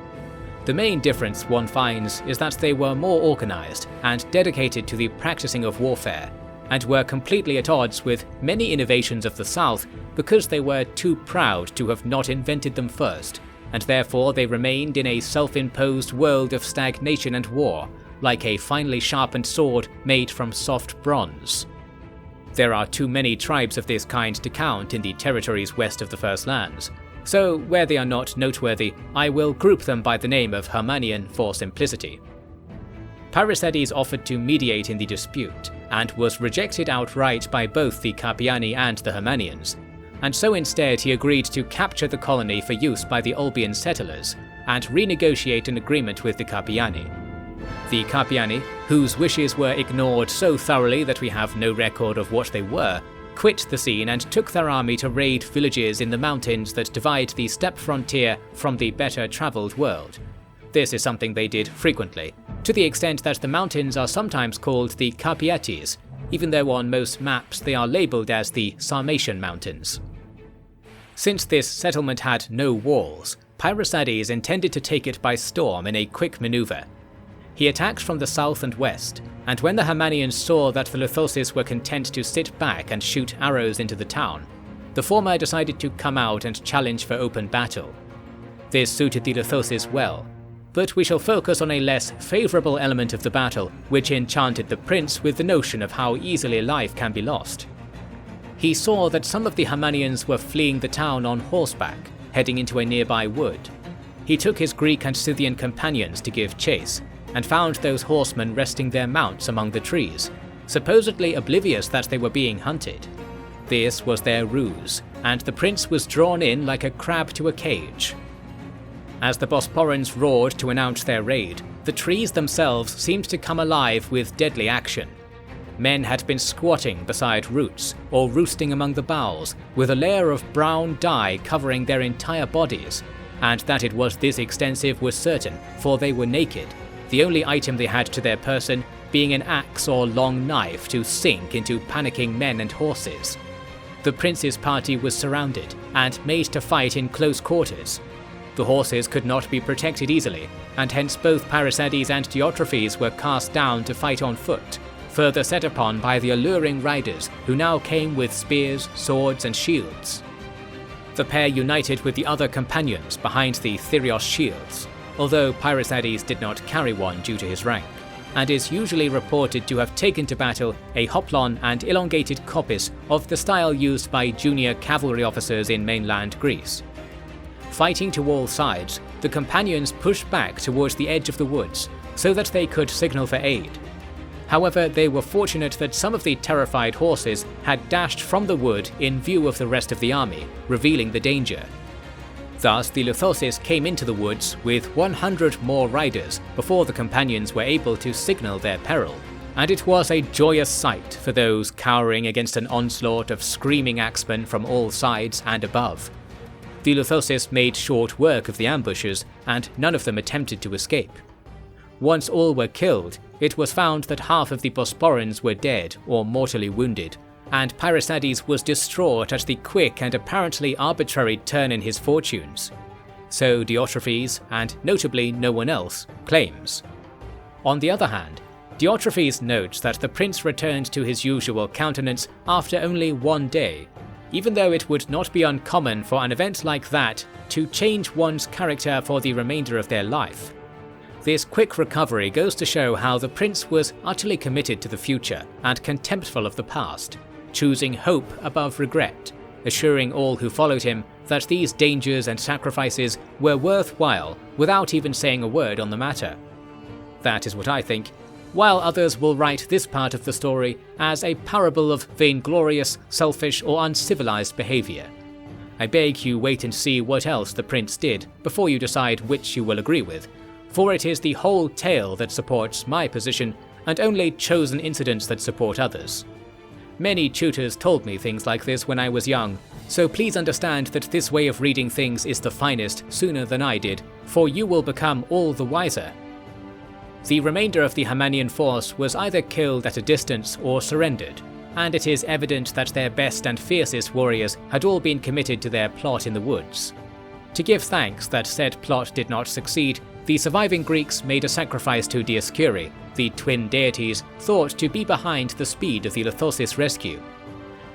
Speaker 1: The main difference one finds is that they were more organized and dedicated to the practicing of warfare, and were completely at odds with many innovations of the South because they were too proud to have not invented them first, and therefore they remained in a self-imposed world of stagnation and war, like a finely sharpened sword made from soft bronze. There are too many tribes of this kind to count in the territories west of the First Lands, so where they are not noteworthy, I will group them by the name of Hernanian for simplicity. Parysades offered to mediate in the dispute, and was rejected outright by both the Carpiani and the Hernanians, and so instead he agreed to capture the colony for use by the Albion settlers, and renegotiate an agreement with the Carpiani. The Carpiani, whose wishes were ignored so thoroughly that we have no record of what they were, quit the scene and took their army to raid villages in the mountains that divide the steppe frontier from the better travelled world. This is something they did frequently, to the extent that the mountains are sometimes called the Carpiates, even though on most maps they are labelled as the Sarmatian Mountains. Since this settlement had no walls, Parysades intended to take it by storm in a quick manoeuvre. He attacked from the south and west, and when the Hernanians saw that the Lithosis were content to sit back and shoot arrows into the town, the former decided to come out and challenge for open battle. This suited the Lithosis well, but we shall focus on a less favourable element of the battle, which enchanted the prince with the notion of how easily life can be lost. He saw that some of the Hernanians were fleeing the town on horseback, heading into a nearby wood. He took his Greek and Scythian companions to give chase, and found those horsemen resting their mounts among the trees, supposedly oblivious that they were being hunted. This was their ruse, and the prince was drawn in like a crab to a cage. As the Bosporans roared to announce their raid, the trees themselves seemed to come alive with deadly action. Men had been squatting beside roots, or roosting among the boughs, with a layer of brown dye covering their entire bodies, and that it was this extensive was certain, for they were naked, the only item they had to their person being an axe or long knife to sink into panicking men and horses. The prince's party was surrounded and made to fight in close quarters. The horses could not be protected easily, and hence both Parysades and Diotrephes were cast down to fight on foot, further set upon by the alluring riders who now came with spears, swords and shields. The pair united with the other companions behind the Thyrios shields, although Parysades did not carry one due to his rank, and is usually reported to have taken to battle a hoplon and elongated coppice of the style used by junior cavalry officers in mainland Greece. Fighting to all sides, the companions pushed back towards the edge of the woods so that they could signal for aid. However, they were fortunate that some of the terrified horses had dashed from the wood in view of the rest of the army, revealing the danger. Thus, the Lithosis came into the woods with 100 more riders before the companions were able to signal their peril, and it was a joyous sight for those cowering against an onslaught of screaming axemen from all sides and above. The Lithosis made short work of the ambushes, and none of them attempted to escape. Once all were killed, it was found that half of the Bosporans were dead or mortally wounded, and Parysades was distraught at the quick and apparently arbitrary turn in his fortunes. So Diotrephes, and notably no one else, claims. On the other hand, Diotrephes notes that the prince returned to his usual countenance after only one day, even though it would not be uncommon for an event like that to change one's character for the remainder of their life. This quick recovery goes to show how the prince was utterly committed to the future and contemptful of the past, choosing hope above regret, assuring all who followed him that these dangers and sacrifices were worthwhile without even saying a word on the matter. That is what I think, while others will write this part of the story as a parable of vainglorious, selfish, or uncivilized behavior. I beg you wait and see what else the prince did before you decide which you will agree with, for it is the whole tale that supports my position and only chosen incidents that support others. Many tutors told me things like this when I was young, so please understand that this way of reading things is the finest sooner than I did, for you will become all the wiser. The remainder of the Himanian force was either killed at a distance or surrendered, and it is evident that their best and fiercest warriors had all been committed to their plot in the woods. To give thanks that said plot did not succeed, the surviving Greeks made a sacrifice to Dioscuri, the twin deities thought to be behind the speed of the Lithosis rescue.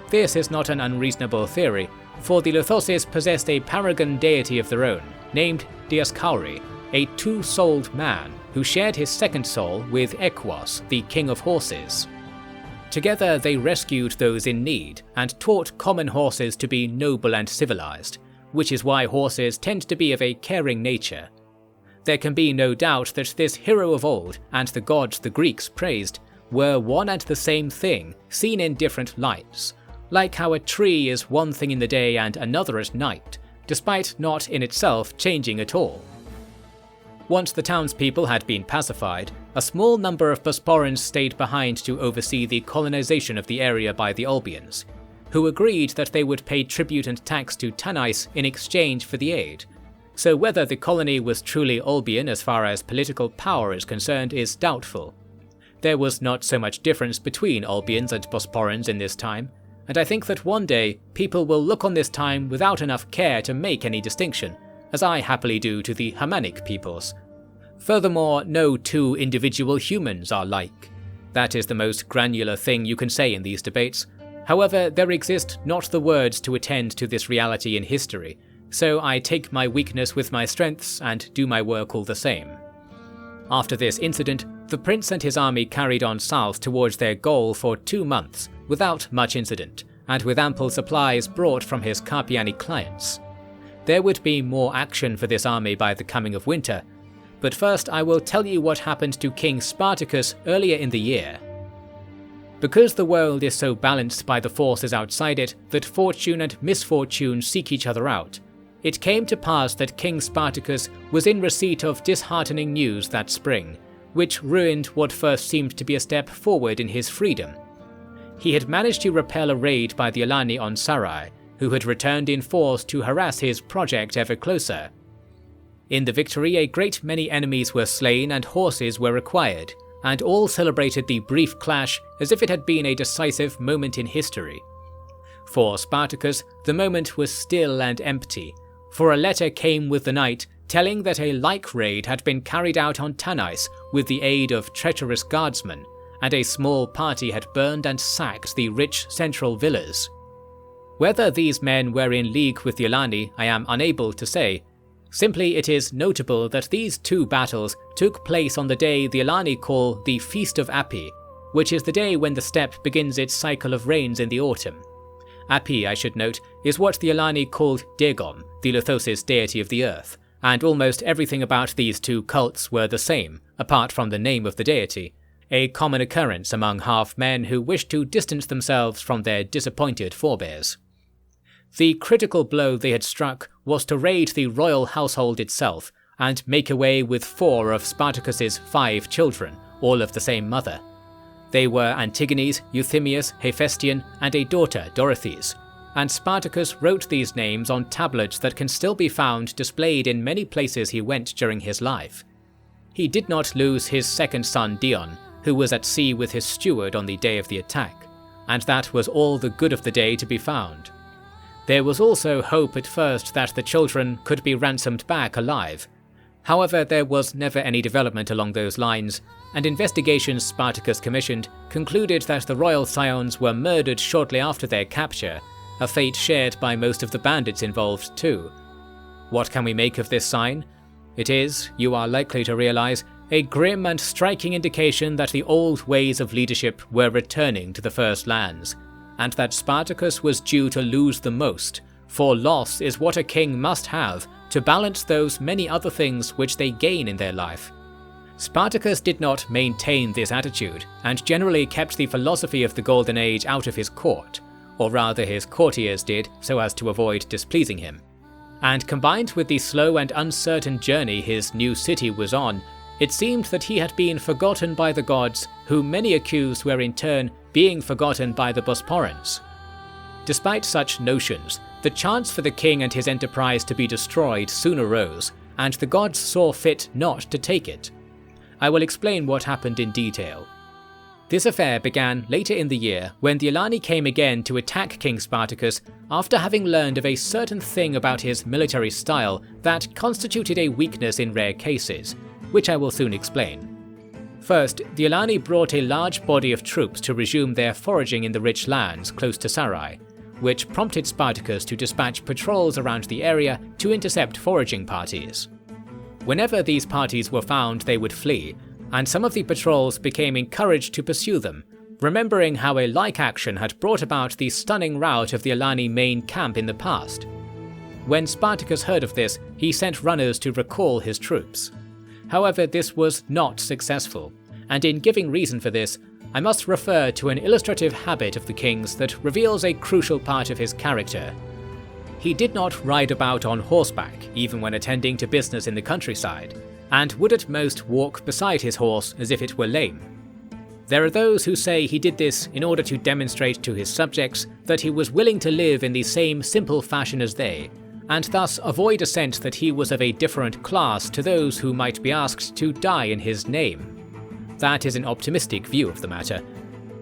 Speaker 1: This is not an unreasonable theory, for the Lithosis possessed a paragon deity of their own, named Dioscuri, a two-souled man who shared his second soul with Equus, the king of horses. Together they rescued those in need and taught common horses to be noble and civilized, which is why horses tend to be of a caring nature. There can be no doubt that this hero of old and the gods the Greeks praised were one and the same thing, seen in different lights, like how a tree is one thing in the day and another at night, despite not in itself changing at all. Once the townspeople had been pacified, a small number of Bosporans stayed behind to oversee the colonization of the area by the Albians, who agreed that they would pay tribute and tax to Tanais in exchange for the aid. So whether the colony was truly Albian as far as political power is concerned is doubtful. There was not so much difference between Albians and Bosporans in this time, and I think that one day people will look on this time without enough care to make any distinction, as I happily do to the Hamanic peoples. Furthermore, no two individual humans are like. That is the most granular thing you can say in these debates. However, there exist not the words to attend to this reality in history, so I take my weakness with my strengths and do my work all the same. After this incident, the prince and his army carried on south towards their goal for 2 months without much incident, and with ample supplies brought from his Carpiani clients. There would be more action for this army by the coming of winter, but first I will tell you what happened to King Spartacus earlier in the year. Because the world is so balanced by the forces outside it that fortune and misfortune seek each other out, it came to pass that King Spartacus was in receipt of disheartening news that spring, which ruined what first seemed to be a step forward in his freedom. He had managed to repel a raid by the Alani on Sarai, who had returned in force to harass his project ever closer. In the victory, a great many enemies were slain and horses were acquired, and all celebrated the brief clash as if it had been a decisive moment in history. For Spartacus, the moment was still and empty, for a letter came with the night telling that a like raid had been carried out on Tanais with the aid of treacherous guardsmen, and a small party had burned and sacked the rich central villas. Whether these men were in league with the Alani, I am unable to say. Simply it is notable that these two battles took place on the day the Alani call the Feast of Api, which is the day when the steppe begins its cycle of rains in the autumn. Api, I should note, is what the Alani called Dagon, the Lithosis deity of the earth, and almost everything about these two cults were the same, apart from the name of the deity, a common occurrence among half-men who wished to distance themselves from their disappointed forebears. The critical blow they had struck was to raid the royal household itself and make away with 4 of Spartacus's 5 children, all of the same mother. They were Antigenes, Euthymius, Hephaestion, and a daughter, Dorothes, and Spartacus wrote these names on tablets that can still be found displayed in many places he went during his life. He did not lose his second son Dion, who was at sea with his steward on the day of the attack, and that was all the good of the day to be found. There was also hope at first that the children could be ransomed back alive. However, there was never any development along those lines, and investigations Spartacus commissioned concluded that the royal scions were murdered shortly after their capture, a fate shared by most of the bandits involved too. What can we make of this sign? It is, you are likely to realize, a grim and striking indication that the old ways of leadership were returning to the First Lands, and that Spartacus was due to lose the most, for loss is what a king must have to balance those many other things which they gain in their life. Spartacus did not maintain this attitude, and generally kept the philosophy of the Golden Age out of his court, or rather his courtiers did, so as to avoid displeasing him. And combined with the slow and uncertain journey his new city was on, it seemed that he had been forgotten by the gods, whom many accused were in turn being forgotten by the Bosporans. Despite such notions, the chance for the king and his enterprise to be destroyed soon arose, and the gods saw fit not to take it. I will explain what happened in detail. This affair began later in the year when the Alani came again to attack King Spartacus after having learned of a certain thing about his military style that constituted a weakness in rare cases, which I will soon explain. First, the Alani brought a large body of troops to resume their foraging in the rich lands close to Sarai, which prompted Spartacus to dispatch patrols around the area to intercept foraging parties. Whenever these parties were found, they would flee, and some of the patrols became encouraged to pursue them, remembering how a like action had brought about the stunning rout of the Alani main camp in the past. When Spartacus heard of this, he sent runners to recall his troops. However, this was not successful, and in giving reason for this, I must refer to an illustrative habit of the king's that reveals a crucial part of his character. He did not ride about on horseback, even when attending to business in the countryside, and would at most walk beside his horse as if it were lame. There are those who say he did this in order to demonstrate to his subjects that he was willing to live in the same simple fashion as they, and thus avoid a sense that he was of a different class to those who might be asked to die in his name. That is an optimistic view of the matter.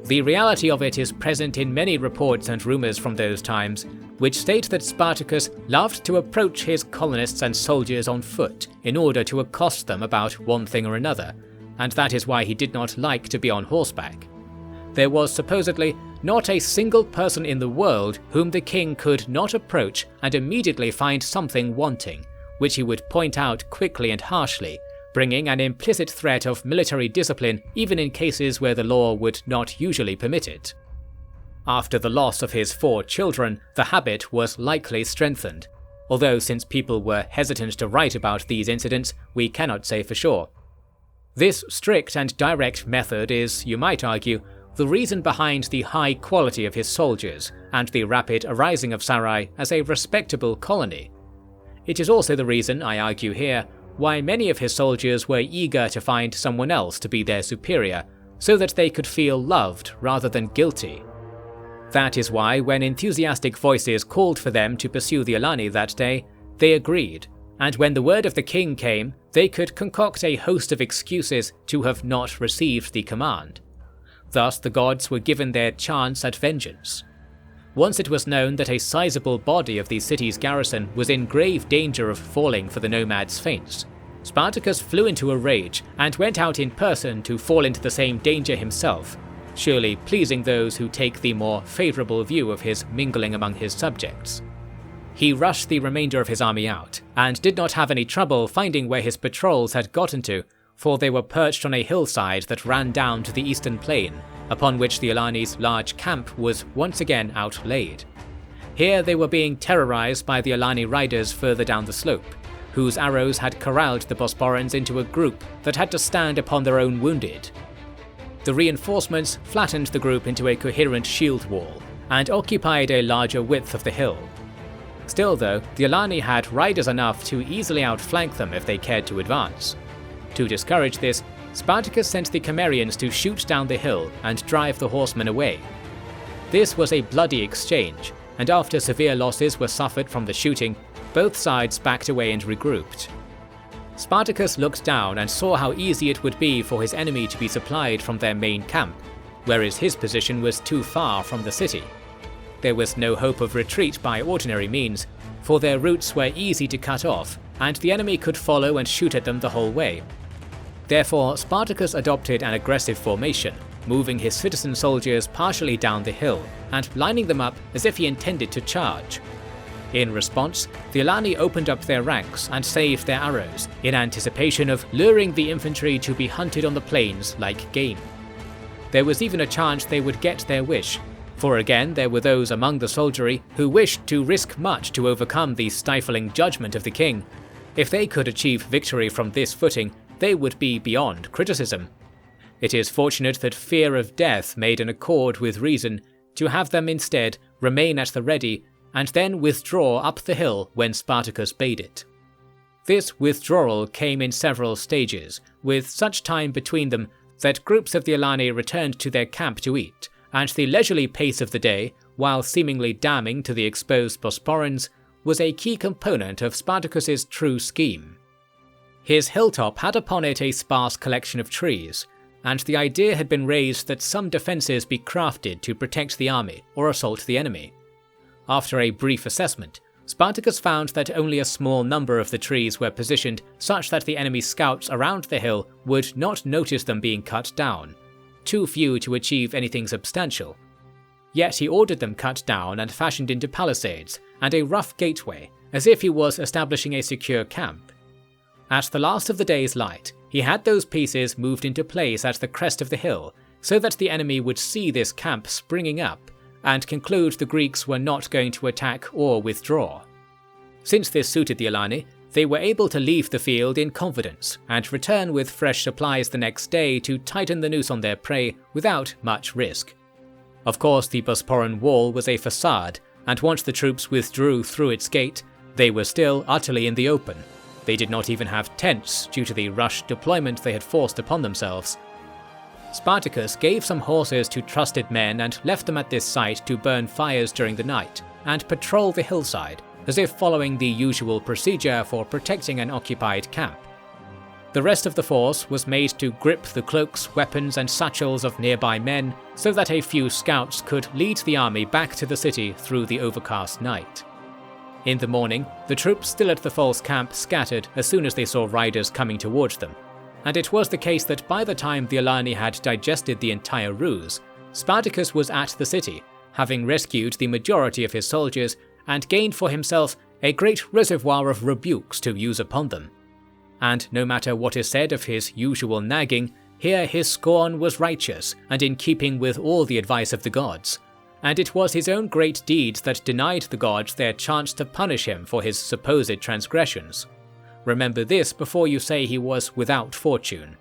Speaker 1: The reality of it is present in many reports and rumours from those times, which state that Spartacus loved to approach his colonists and soldiers on foot in order to accost them about one thing or another, and that is why he did not like to be on horseback. There was supposedly not a single person in the world whom the king could not approach and immediately find something wanting, which he would point out quickly and harshly, bringing an implicit threat of military discipline even in cases where the law would not usually permit it. After the loss of his 4 children, the habit was likely strengthened, although since people were hesitant to write about these incidents, we cannot say for sure. This strict and direct method is, you might argue, the reason behind the high quality of his soldiers and the rapid arising of Sarai as a respectable colony. It is also the reason, I argue here, why many of his soldiers were eager to find someone else to be their superior, so that they could feel loved rather than guilty. That is why, when enthusiastic voices called for them to pursue the Alani that day, they agreed, and when the word of the king came, they could concoct a host of excuses to have not received the command. Thus the gods were given their chance at vengeance. Once it was known that a sizable body of the city's garrison was in grave danger of falling for the nomads' feints, Spartacus flew into a rage and went out in person to fall into the same danger himself, surely pleasing those who take the more favourable view of his mingling among his subjects. He rushed the remainder of his army out, and did not have any trouble finding where his patrols had gotten to, for they were perched on a hillside that ran down to the eastern plain, upon which the Alani's large camp was once again outlaid. Here they were being terrorized by the Alani riders further down the slope, whose arrows had corralled the Bosporans into a group that had to stand upon their own wounded. The reinforcements flattened the group into a coherent shield wall, and occupied a larger width of the hill. Still though, the Alani had riders enough to easily outflank them if they cared to advance. To discourage this, Spartacus sent the Cimmerians to shoot down the hill and drive the horsemen away. This was a bloody exchange, and after severe losses were suffered from the shooting, both sides backed away and regrouped. Spartacus looked down and saw how easy it would be for his enemy to be supplied from their main camp, whereas his position was too far from the city. There was no hope of retreat by ordinary means, for their routes were easy to cut off, and the enemy could follow and shoot at them the whole way. Therefore, Spartacus adopted an aggressive formation, moving his citizen soldiers partially down the hill, and lining them up as if he intended to charge. In response, the Alani opened up their ranks and saved their arrows, in anticipation of luring the infantry to be hunted on the plains like game. There was even a chance they would get their wish, for again there were those among the soldiery who wished to risk much to overcome the stifling judgment of the king. If they could achieve victory from this footing, they would be beyond criticism. It is fortunate that fear of death made an accord with reason to have them instead remain at the ready and then withdraw up the hill when Spartacus bade it. This withdrawal came in several stages, with such time between them that groups of the Alani returned to their camp to eat, and the leisurely pace of the day, while seemingly damning to the exposed Bosporans, was a key component of Spartacus's true scheme. His hilltop had upon it a sparse collection of trees, and the idea had been raised that some defences be crafted to protect the army or assault the enemy. After a brief assessment, Spartacus found that only a small number of the trees were positioned such that the enemy scouts around the hill would not notice them being cut down, too few to achieve anything substantial. Yet he ordered them cut down and fashioned into palisades and a rough gateway, as if he was establishing a secure camp. At the last of the day's light, he had those pieces moved into place at the crest of the hill, so that the enemy would see this camp springing up and conclude the Greeks were not going to attack or withdraw. Since this suited the Alani, they were able to leave the field in confidence and return with fresh supplies the next day to tighten the noose on their prey without much risk. Of course, the Bosporan wall was a facade, and once the troops withdrew through its gate, they were still utterly in the open. They did not even have tents due to the rushed deployment they had forced upon themselves. Spartacus gave some horses to trusted men and left them at this site to burn fires during the night and patrol the hillside, as if following the usual procedure for protecting an occupied camp. The rest of the force was made to grip the cloaks, weapons and satchels of nearby men so that a few scouts could lead the army back to the city through the overcast night. In the morning, the troops still at the false camp scattered as soon as they saw riders coming towards them, and it was the case that by the time the Alani had digested the entire ruse, Spartacus was at the city, having rescued the majority of his soldiers and gained for himself a great reservoir of rebukes to use upon them. And no matter what is said of his usual nagging, here his scorn was righteous and in keeping with all the advice of the gods, and it was his own great deeds that denied the gods their chance to punish him for his supposed transgressions. Remember this before you say he was without fortune.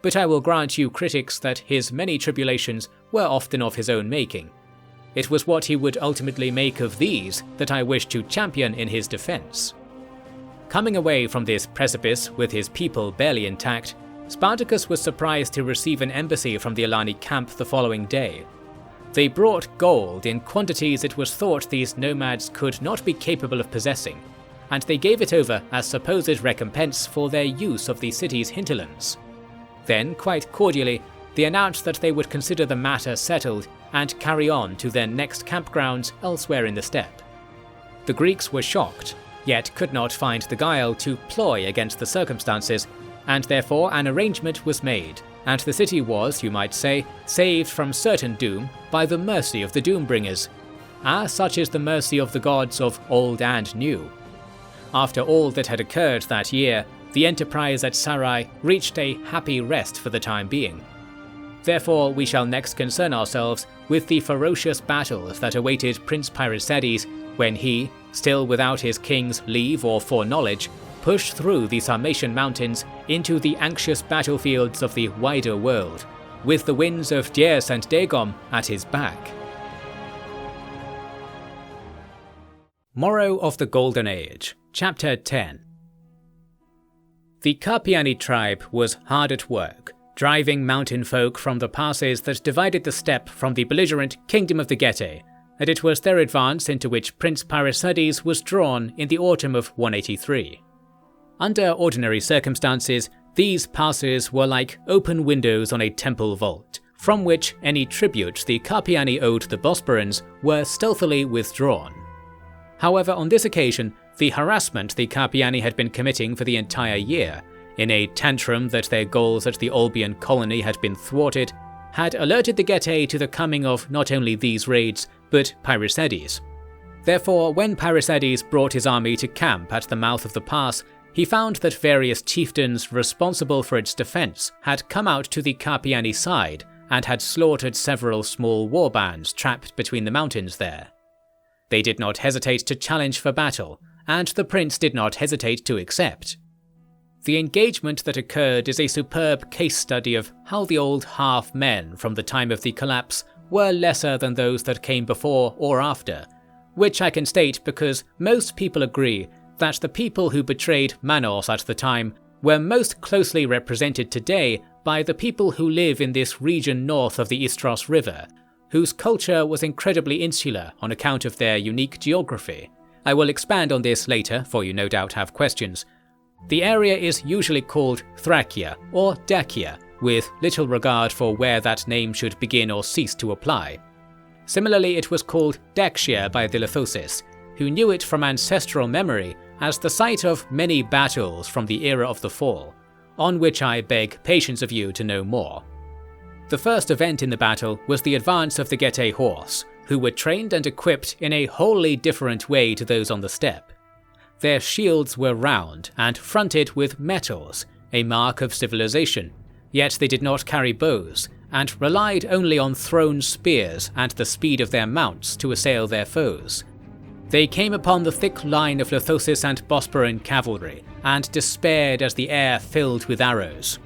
Speaker 1: But I will grant you critics that his many tribulations were often of his own making. It was what he would ultimately make of these that I wish to champion in his defense. Coming away from this precipice with his people barely intact, Spartacus was surprised to receive an embassy from the Alani camp the following day. They brought gold in quantities it was thought these nomads could not be capable of possessing, and they gave it over as supposed recompense for their use of the city's hinterlands. Then, quite cordially, they announced that they would consider the matter settled and carry on to their next campgrounds elsewhere in the steppe. The Greeks were shocked, yet could not find the guile to ploy against the circumstances, and therefore an arrangement was made, and the city was, you might say, saved from certain doom by the mercy of the Doombringers. Such is the mercy of the gods of old and new. After all that had occurred that year, the enterprise at Sarai reached a happy rest for the time being. Therefore, we shall next concern ourselves with the ferocious battles that awaited Prince Pyresides when he, still without his king's leave or foreknowledge, pushed through the Sarmatian mountains into the anxious battlefields of the wider world, with the winds of Dies and Dagon at his back. Morrow of the Golden Age, Chapter 10. The Carpiani tribe was hard at work, driving mountain folk from the passes that divided the steppe from the belligerent Kingdom of the Getae, and it was their advance into which Prince Pyresides was drawn in the autumn of 183. Under ordinary circumstances, these passes were like open windows on a temple vault, from which any tribute the Carpiani owed the Bosporans were stealthily withdrawn. However, on this occasion, the harassment the Carpiani had been committing for the entire year, in a tantrum that their goals at the Olbian colony had been thwarted, had alerted the Getae to the coming of not only these raids, but Pyresides. Therefore, when Pyresides brought his army to camp at the mouth of the pass, he found that various chieftains responsible for its defense had come out to the Carpiani side and had slaughtered several small warbands trapped between the mountains there. They did not hesitate to challenge for battle, and the prince did not hesitate to accept. The engagement that occurred is a superb case study of how the old half-men from the time of the collapse were lesser than those that came before or after, which I can state because most people agree that the people who betrayed Manos at the time were most closely represented today by the people who live in this region north of the Istros River, whose culture was incredibly insular on account of their unique geography. I will expand on this later, for you no doubt have questions. The area is usually called Thracia or Dacia, with little regard for where that name should begin or cease to apply. Similarly, it was called Dacia by the Lithosis, who knew it from ancestral memory as the site of many battles from the era of the Fall, on which I beg patience of you to know more. The first event in the battle was the advance of the Getae horse, who were trained and equipped in a wholly different way to those on the steppe. Their shields were round and fronted with metals, a mark of civilization, yet they did not carry bows, and relied only on thrown spears and the speed of their mounts to assail their foes. They came upon the thick line of Lithosis and Bosporan cavalry, and despaired as the air filled with arrows.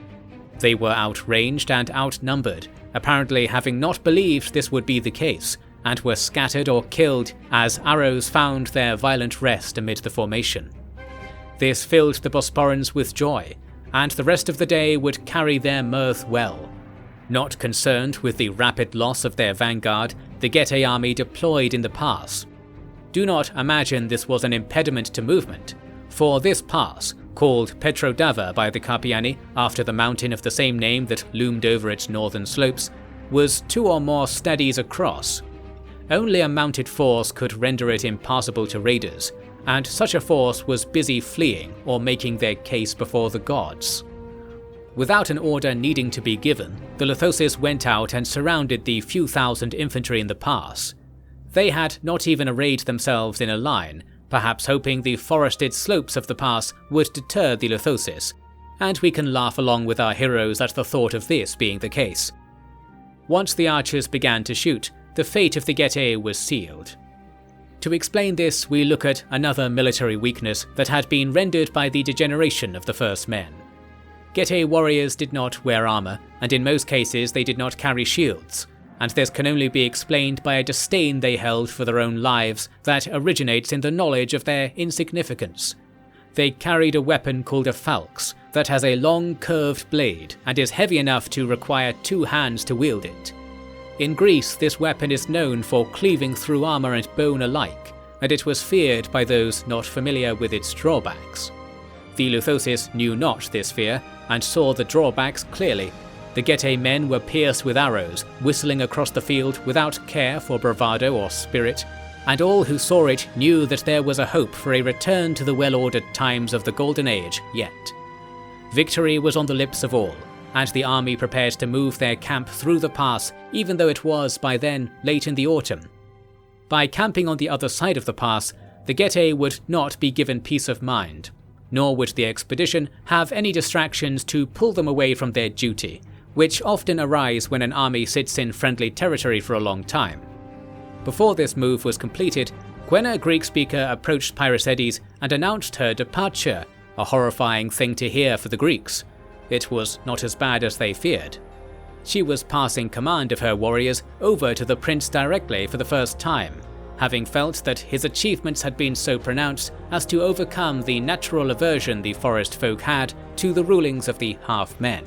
Speaker 1: They were outranged and outnumbered, apparently having not believed this would be the case, and were scattered or killed as arrows found their violent rest amid the formation. This filled the Bosporans with joy, and the rest of the day would carry their mirth well. Not concerned with the rapid loss of their vanguard, the Getae army deployed in the pass. Do not imagine this was an impediment to movement, for this pass, called Petrodava by the Carpiani after the mountain of the same name that loomed over its northern slopes, was 2 or more stadies across. Only a mounted force could render it impassable to raiders, and such a force was busy fleeing or making their case before the gods. Without an order needing to be given, the Lithosis went out and surrounded the few thousand infantry in the pass. They had not even arrayed themselves in a line, perhaps hoping the forested slopes of the pass would deter the Lithosis, and we can laugh along with our heroes at the thought of this being the case. Once the archers began to shoot, the fate of the Getae was sealed. To explain this, we look at another military weakness that had been rendered by the degeneration of the first men. Getae warriors did not wear armour, and in most cases they did not carry shields, and this can only be explained by a disdain they held for their own lives that originates in the knowledge of their insignificance. They carried a weapon called a falx that has a long curved blade and is heavy enough to require 2 hands to wield it. In Greece, this weapon is known for cleaving through armour and bone alike, and it was feared by those not familiar with its drawbacks. The Lithosis knew not this fear, and saw the drawbacks clearly. The Getae men were pierced with arrows, whistling across the field without care for bravado or spirit, and all who saw it knew that there was a hope for a return to the well-ordered times of the Golden Age yet. Victory was on the lips of all, and the army prepared to move their camp through the pass, even though it was, by then, late in the autumn. By camping on the other side of the pass, the Getae would not be given peace of mind, nor would the expedition have any distractions to pull them away from their duty, which often arise when an army sits in friendly territory for a long time. Before this move was completed, Gwenna Greek-speaker approached Pyracedes and announced her departure, a horrifying thing to hear for the Greeks. It was not as bad as they feared. She was passing command of her warriors over to the prince directly for the first time, having felt that his achievements had been so pronounced as to overcome the natural aversion the forest folk had to the rulings of the half-men.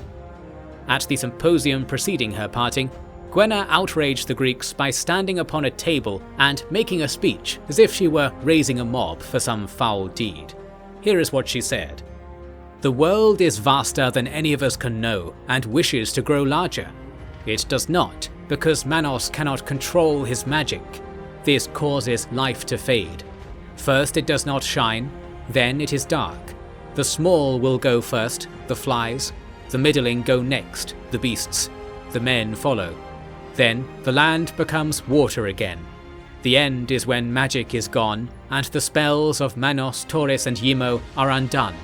Speaker 1: At the symposium preceding her parting, Gwenna outraged the Greeks by standing upon a table and making a speech as if she were raising a mob for some foul deed. Here is what she said. "The world is vaster than any of us can know and wishes to grow larger. It does not, because Manos cannot control his magic. This causes life to fade. First it does not shine, then it is dark. The small will go first, the flies. The middling go next, the beasts. The men follow. Then the land becomes water again. The end is when magic is gone, and the spells of Manos, Taurus and Yimo are undone.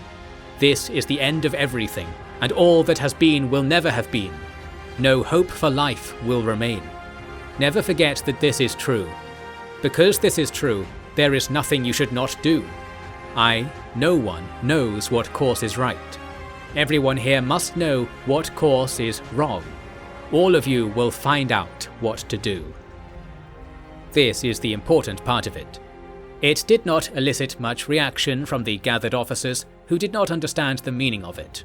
Speaker 1: This is the end of everything, and all that has been will never have been. No hope for life will remain. Never forget that this is true. Because this is true, there is nothing you should not do. No one knows what course is right. Everyone here must know what course is wrong. All of you will find out what to do." This is the important part of it. It did not elicit much reaction from the gathered officers, who did not understand the meaning of it.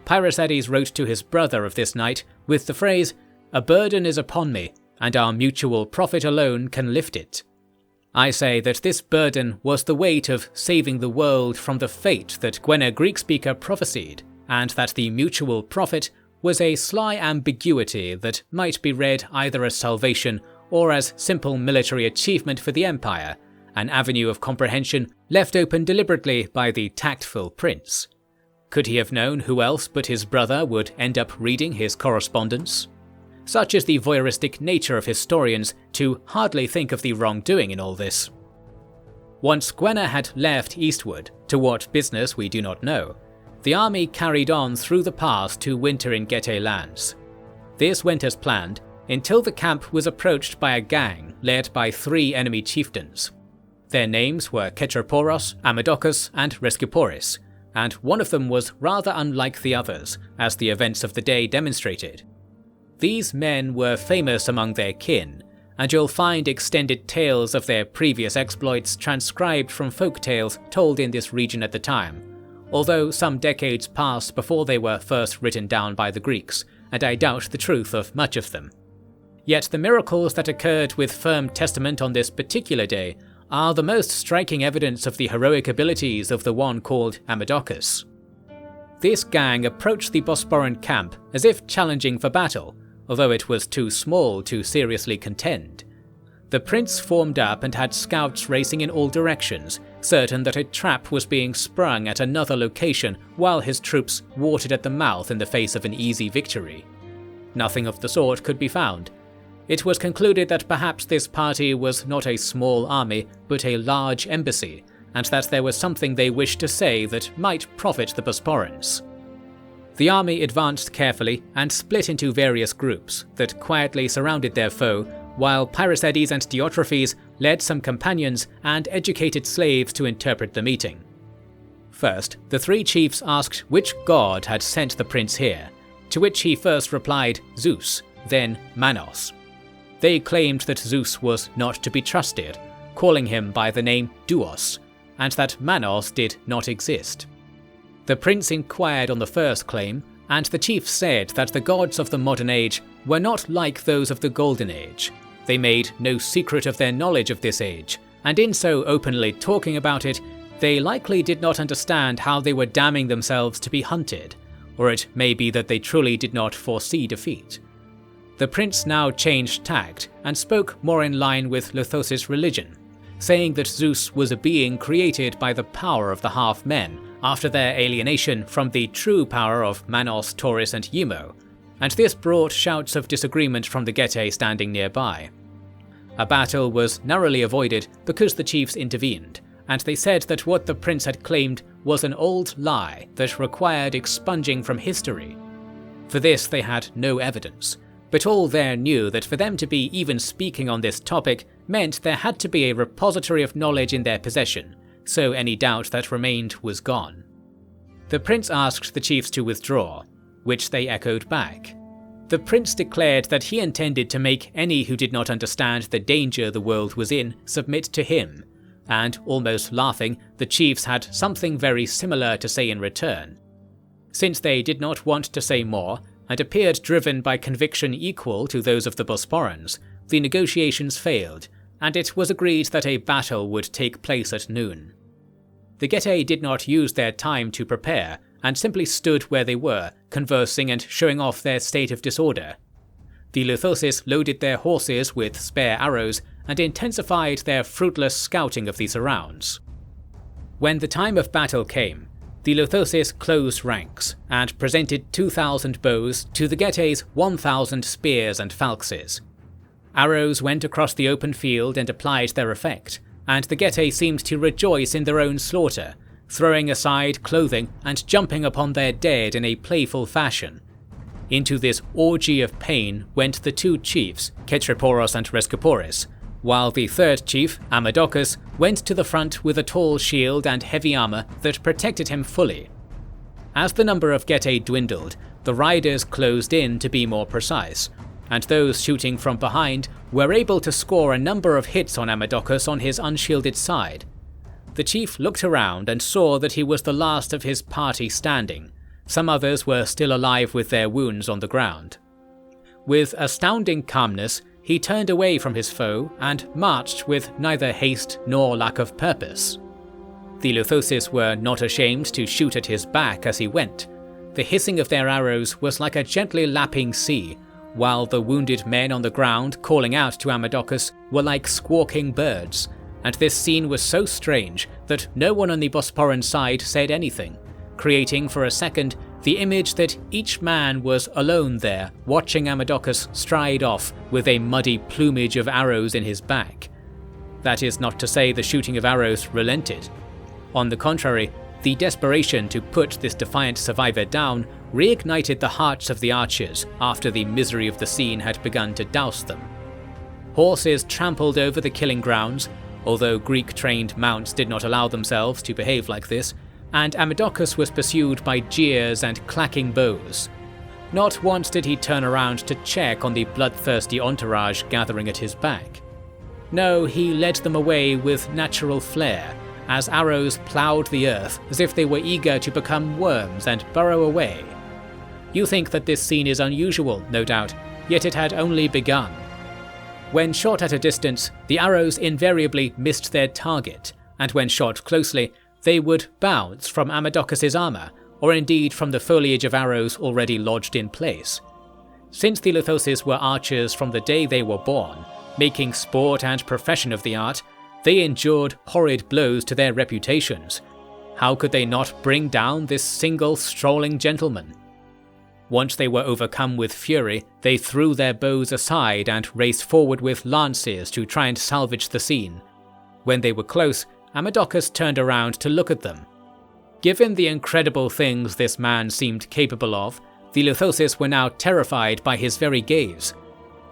Speaker 1: Pyrrhosides wrote to his brother of this night with the phrase, "A burden is upon me, and our mutual profit alone can lift it." I say that this burden was the weight of saving the world from the fate that Gwenna Greekspeaker prophesied, and that the mutual profit was a sly ambiguity that might be read either as salvation or as simple military achievement for the Empire, an avenue of comprehension left open deliberately by the tactful prince. Could he have known who else but his brother would end up reading his correspondence? Such is the voyeuristic nature of historians to hardly think of the wrongdoing in all this. Once Gwenna had left eastward, to what business we do not know, the army carried on through the pass to winter in Getae lands. This went as planned, until the camp was approached by a gang led by 3 enemy chieftains. Their names were Ketroporos, Amidocus, and Rescuporis, and one of them was rather unlike the others, as the events of the day demonstrated. These men were famous among their kin, and you'll find extended tales of their previous exploits transcribed from folk tales told in this region at the time, although some decades passed before they were first written down by the Greeks, and I doubt the truth of much of them. Yet the miracles that occurred with firm testament on this particular day are the most striking evidence of the heroic abilities of the one called Amidocus. This gang approached the Bosporan camp as if challenging for battle, although it was too small to seriously contend. The prince formed up and had scouts racing in all directions, certain that a trap was being sprung at another location while his troops watered at the mouth in the face of an easy victory. Nothing of the sort could be found. It was concluded that perhaps this party was not a small army, but a large embassy, and that there was something they wished to say that might profit the Bosporans. The army advanced carefully and split into various groups that quietly surrounded their foe, while Pyrrhosides and Diotrephes led some companions and educated slaves to interpret the meeting. First, the 3 chiefs asked which god had sent the prince here, to which he first replied Zeus, then Manos. They claimed that Zeus was not to be trusted, calling him by the name Duos, and that Manos did not exist. The prince inquired on the first claim, and the chief said that the gods of the modern age were not like those of the Golden Age. They made no secret of their knowledge of this age, and in so openly talking about it, they likely did not understand how they were damning themselves to be hunted, or it may be that they truly did not foresee defeat. The prince now changed tact and spoke more in line with Lothosis' religion, saying that Zeus was a being created by the power of the half-men after their alienation from the true power of Manos, Taurus and Eumo, and this brought shouts of disagreement from the Getae standing nearby. A battle was narrowly avoided because the chiefs intervened, and they said that what the prince had claimed was an old lie that required expunging from history. For this they had no evidence, but all there knew that for them to be even speaking on this topic meant there had to be a repository of knowledge in their possession, so any doubt that remained was gone. The prince asked the chiefs to withdraw, which they echoed back. The prince declared that he intended to make any who did not understand the danger the world was in submit to him, and, almost laughing, the chiefs had something very similar to say in return. Since they did not want to say more, and appeared driven by conviction equal to those of the Bosporans, the negotiations failed, and it was agreed that a battle would take place at noon. The Getae did not use their time to prepare, and simply stood where they were, conversing and showing off their state of disorder. The Lothosis loaded their horses with spare arrows and intensified their fruitless scouting of the surrounds. When the time of battle came, the Lothosis closed ranks and presented 2,000 bows to the Getae's 1,000 spears and falxes. Arrows went across the open field and applied their effect, and the Getae seemed to rejoice in their own slaughter, throwing aside clothing and jumping upon their dead in a playful fashion. Into this orgy of pain went the 2 chiefs, Ketroporos and Rescuporis, while the 3rd chief, Amidocus, went to the front with a tall shield and heavy armor that protected him fully. As the number of Getae dwindled, the riders closed in to be more precise, and those shooting from behind were able to score a number of hits on Amadocus on his unshielded side. The chief looked around and saw that he was the last of his party standing. Some others were still alive with their wounds on the ground. With astounding calmness, he turned away from his foe and marched with neither haste nor lack of purpose. The Luthosis were not ashamed to shoot at his back as he went. The hissing of their arrows was like a gently lapping sea, while the wounded men on the ground calling out to Amadocus were like squawking birds, and this scene was so strange that no one on the Bosporan side said anything, creating for a second the image that each man was alone there, watching Amadocus stride off with a muddy plumage of arrows in his back. That is not to say the shooting of arrows relented. On the contrary, the desperation to put this defiant survivor down reignited the hearts of the archers after the misery of the scene had begun to douse them. Horses trampled over the killing grounds, although Greek-trained mounts did not allow themselves to behave like this, and Amadocus was pursued by jeers and clacking bows. Not once did he turn around to check on the bloodthirsty entourage gathering at his back. No, he led them away with natural flair, as arrows ploughed the earth as if they were eager to become worms and burrow away. You think that this scene is unusual, no doubt, yet it had only begun. When shot at a distance, the arrows invariably missed their target, and when shot closely, they would bounce from Amadocus's armour, or indeed from the foliage of arrows already lodged in place. Since the Luthosis were archers from the day they were born, making sport and profession of the art, they endured horrid blows to their reputations. How could they not bring down this single strolling gentleman? Once they were overcome with fury, they threw their bows aside and raced forward with lances to try and salvage the scene. When they were close, Amadocus turned around to look at them. Given the incredible things this man seemed capable of, the Luthosis were now terrified by his very gaze.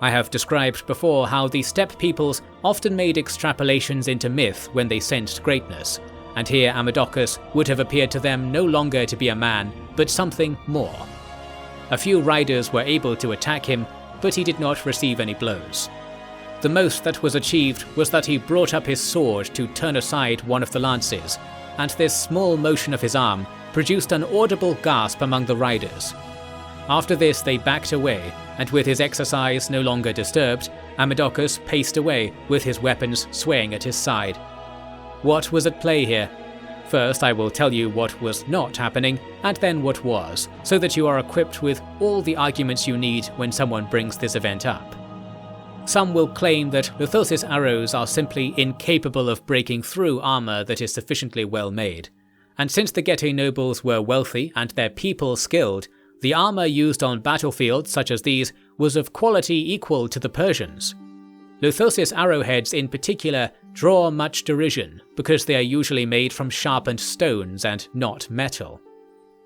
Speaker 1: I have described before how the steppe peoples often made extrapolations into myth when they sensed greatness, and here Amadocus would have appeared to them no longer to be a man, but something more. A few riders were able to attack him, but he did not receive any blows. The most that was achieved was that he brought up his sword to turn aside one of the lances, and this small motion of his arm produced an audible gasp among the riders. After this they backed away, and with his exercise no longer disturbed, Amadocus paced away with his weapons swaying at his side. What was at play here? First I will tell you what was not happening, and then what was, so that you are equipped with all the arguments you need when someone brings this event up. Some will claim that Luthosis arrows are simply incapable of breaking through armour that is sufficiently well made, and since the Getae nobles were wealthy and their people skilled, the armour used on battlefields such as these was of quality equal to the Persians. Luthosis arrowheads in particular draw much derision because they are usually made from sharpened stones and not metal.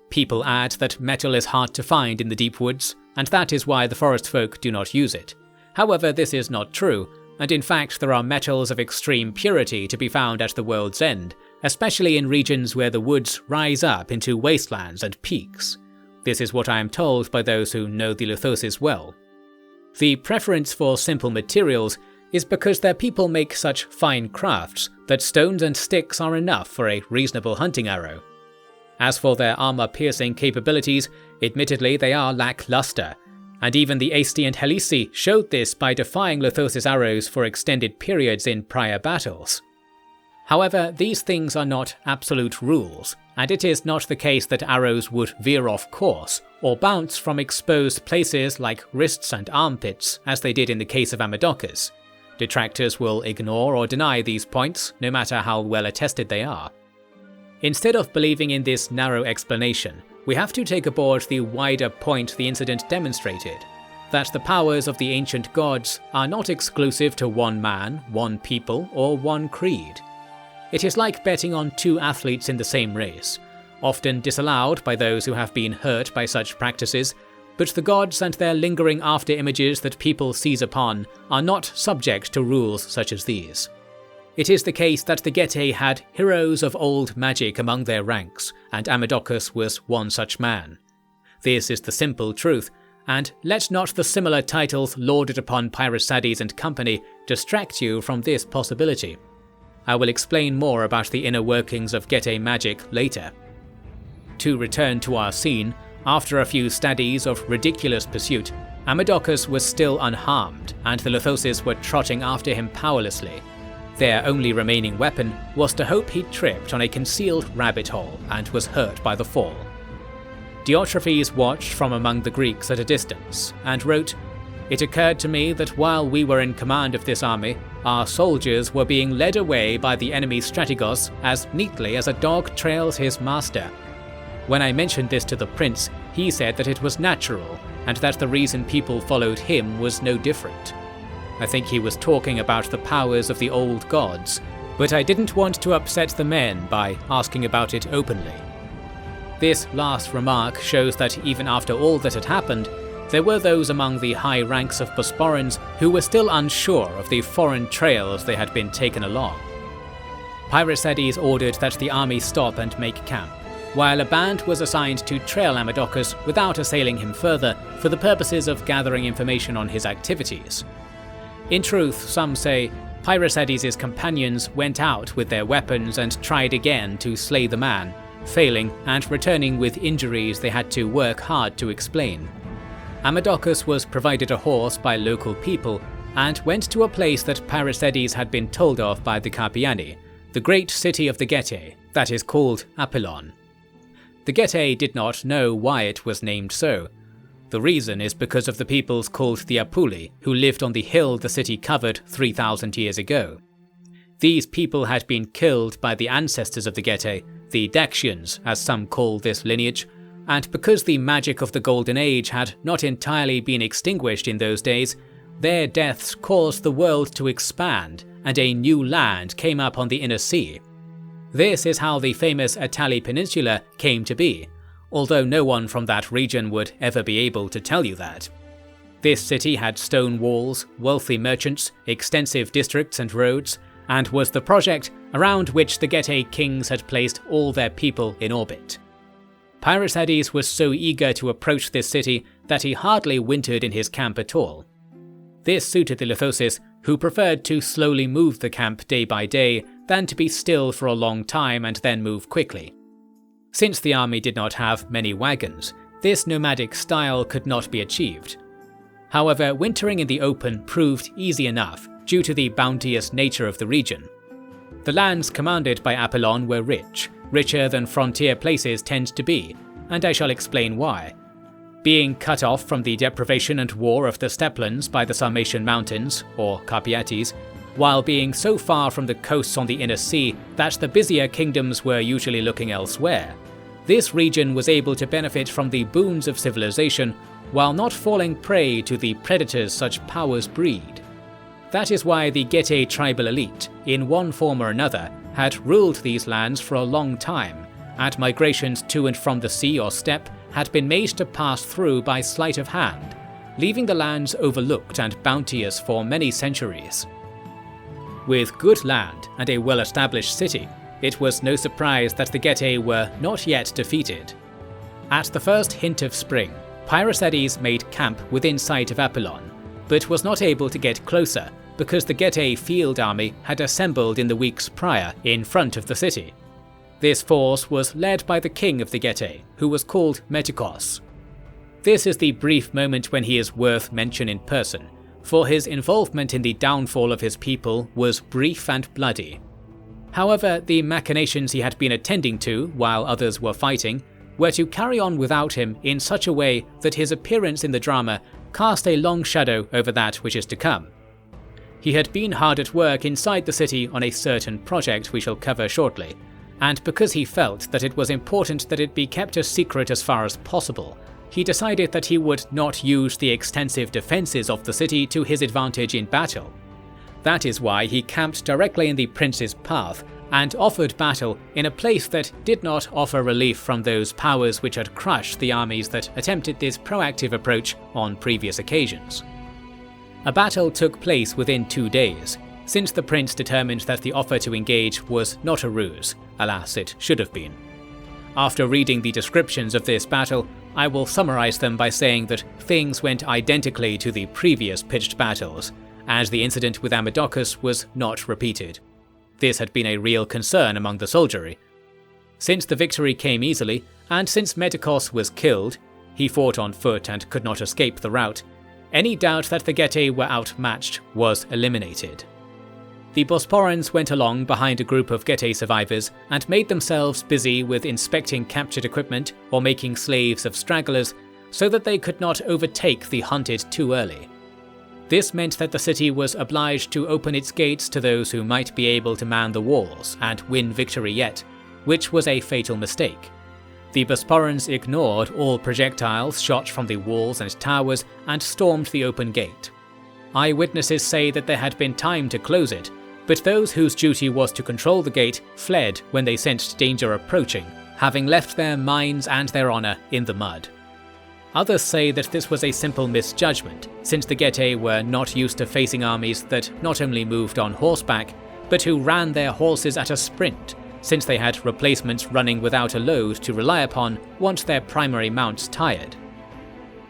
Speaker 1: People add that metal is hard to find in the deep woods, and that is why the forest folk do not use it. However, this is not true, and in fact there are metals of extreme purity to be found at the world's end, especially in regions where the woods rise up into wastelands and peaks. This is what I am told by those who know the Luthosis well. The preference for simple materials is because their people make such fine crafts that stones and sticks are enough for a reasonable hunting arrow. As for their armour-piercing capabilities, admittedly they are lackluster, and even the Aesti and Helisi showed this by defying Luthosis arrows for extended periods in prior battles. However, these things are not absolute rules, and it is not the case that arrows would veer off course or bounce from exposed places like wrists and armpits as they did in the case of Amadocus. Detractors will ignore or deny these points, no matter how well attested they are. Instead of believing in this narrow explanation, we have to take aboard the wider point the incident demonstrated, that the powers of the ancient gods are not exclusive to one man, one people, or one creed. It is like betting on two athletes in the same race, often disallowed by those who have been hurt by such practices, but the gods and their lingering after images that people seize upon are not subject to rules such as these. It is the case that the Getae had heroes of old magic among their ranks, and Amadocus was one such man. This is the simple truth, and let not the similar titles lauded upon Pyrrhusades and company distract you from this possibility. I will explain more about the inner workings of Getae magic later. To return to our scene, after a few stadies of ridiculous pursuit, Amadocus was still unharmed, and the Lithoses were trotting after him powerlessly. Their only remaining weapon was to hope he tripped on a concealed rabbit hole and was hurt by the fall. Diotrephes watched from among the Greeks at a distance, and wrote, "It occurred to me that while we were in command of this army, our soldiers were being led away by the enemy's strategos as neatly as a dog trails his master. When I mentioned this to the prince, he said that it was natural, and that the reason people followed him was no different. I think he was talking about the powers of the old gods, but I didn't want to upset the men by asking about it openly." This last remark shows that even after all that had happened, there were those among the high ranks of Bosporans who were still unsure of the foreign trails they had been taken along. Pyrrhusades ordered that the army stop and make camp, while a band was assigned to trail Amadocus without assailing him further for the purposes of gathering information on his activities. In truth, some say, Pyrrhusades' companions went out with their weapons and tried again to slay the man, failing and returning with injuries they had to work hard to explain. Amadocus was provided a horse by local people and went to a place that Pyrrhusades had been told of by the Carpiani, the great city of the Getae, that is called Apollon. The Getae did not know why it was named so. The reason is because of the peoples called the Apuli, who lived on the hill the city covered 3,000 years ago. These people had been killed by the ancestors of the Getae, the Dacians, as some call this lineage, and because the magic of the Golden Age had not entirely been extinguished in those days, their deaths caused the world to expand, and a new land came up on the inner sea. This is how the famous Atali Peninsula came to be, although no one from that region would ever be able to tell you that. This city had stone walls, wealthy merchants, extensive districts and roads, and was the project around which the Getae kings had placed all their people in orbit. Pyrrhusades was so eager to approach this city that he hardly wintered in his camp at all. This suited the Lithoses, who preferred to slowly move the camp day by day than to be still for a long time and then move quickly. Since the army did not have many wagons, this nomadic style could not be achieved. However, wintering in the open proved easy enough due to the bounteous nature of the region. The lands commanded by Apollon were rich, richer than frontier places tend to be, and I shall explain why. Being cut off from the deprivation and war of the steppelands by the Sarmatian mountains, or Carpiates, while being so far from the coasts on the inner sea that the busier kingdoms were usually looking elsewhere, this region was able to benefit from the boons of civilization while not falling prey to the predators such powers breed. That is why the Getae tribal elite, in one form or another, had ruled these lands for a long time, and migrations to and from the sea or steppe had been made to pass through by sleight of hand, leaving the lands overlooked and bounteous for many centuries. With good land and a well-established city, it was no surprise that the Getae were not yet defeated. At the first hint of spring, Pyrrhusades made camp within sight of Apollon, but was not able to get closer because the Getae field army had assembled in the weeks prior in front of the city. This force was led by the king of the Getae, who was called Meticos. This is the brief moment when he is worth mention in person, for his involvement in the downfall of his people was brief and bloody. However, the machinations he had been attending to while others were fighting were to carry on without him in such a way that his appearance in the drama cast a long shadow over that which is to come. He had been hard at work inside the city on a certain project we shall cover shortly, and because he felt that it was important that it be kept a secret as far as possible, he decided that he would not use the extensive defences of the city to his advantage in battle. That is why he camped directly in the prince's path and offered battle in a place that did not offer relief from those powers which had crushed the armies that attempted this proactive approach on previous occasions. A battle took place within 2 days, since the prince determined that the offer to engage was not a ruse. Alas, it should have been. After reading the descriptions of this battle, I will summarize them by saying that things went identically to the previous pitched battles, and the incident with Amidocus was not repeated. This had been a real concern among the soldiery. Since the victory came easily, and since Medicos was killed, he fought on foot and could not escape the rout, any doubt that the Getae were outmatched was eliminated. The Bosporans went along behind a group of Getae survivors and made themselves busy with inspecting captured equipment or making slaves of stragglers so that they could not overtake the hunted too early. This meant that the city was obliged to open its gates to those who might be able to man the walls and win victory yet, which was a fatal mistake. The Bosporans ignored all projectiles shot from the walls and towers and stormed the open gate. Eyewitnesses say that there had been time to close it, but those whose duty was to control the gate fled when they sensed danger approaching, having left their minds and their honour in the mud. Others say that this was a simple misjudgment, since the Getae were not used to facing armies that not only moved on horseback, but who ran their horses at a sprint, since they had replacements running without a load to rely upon once their primary mounts tired.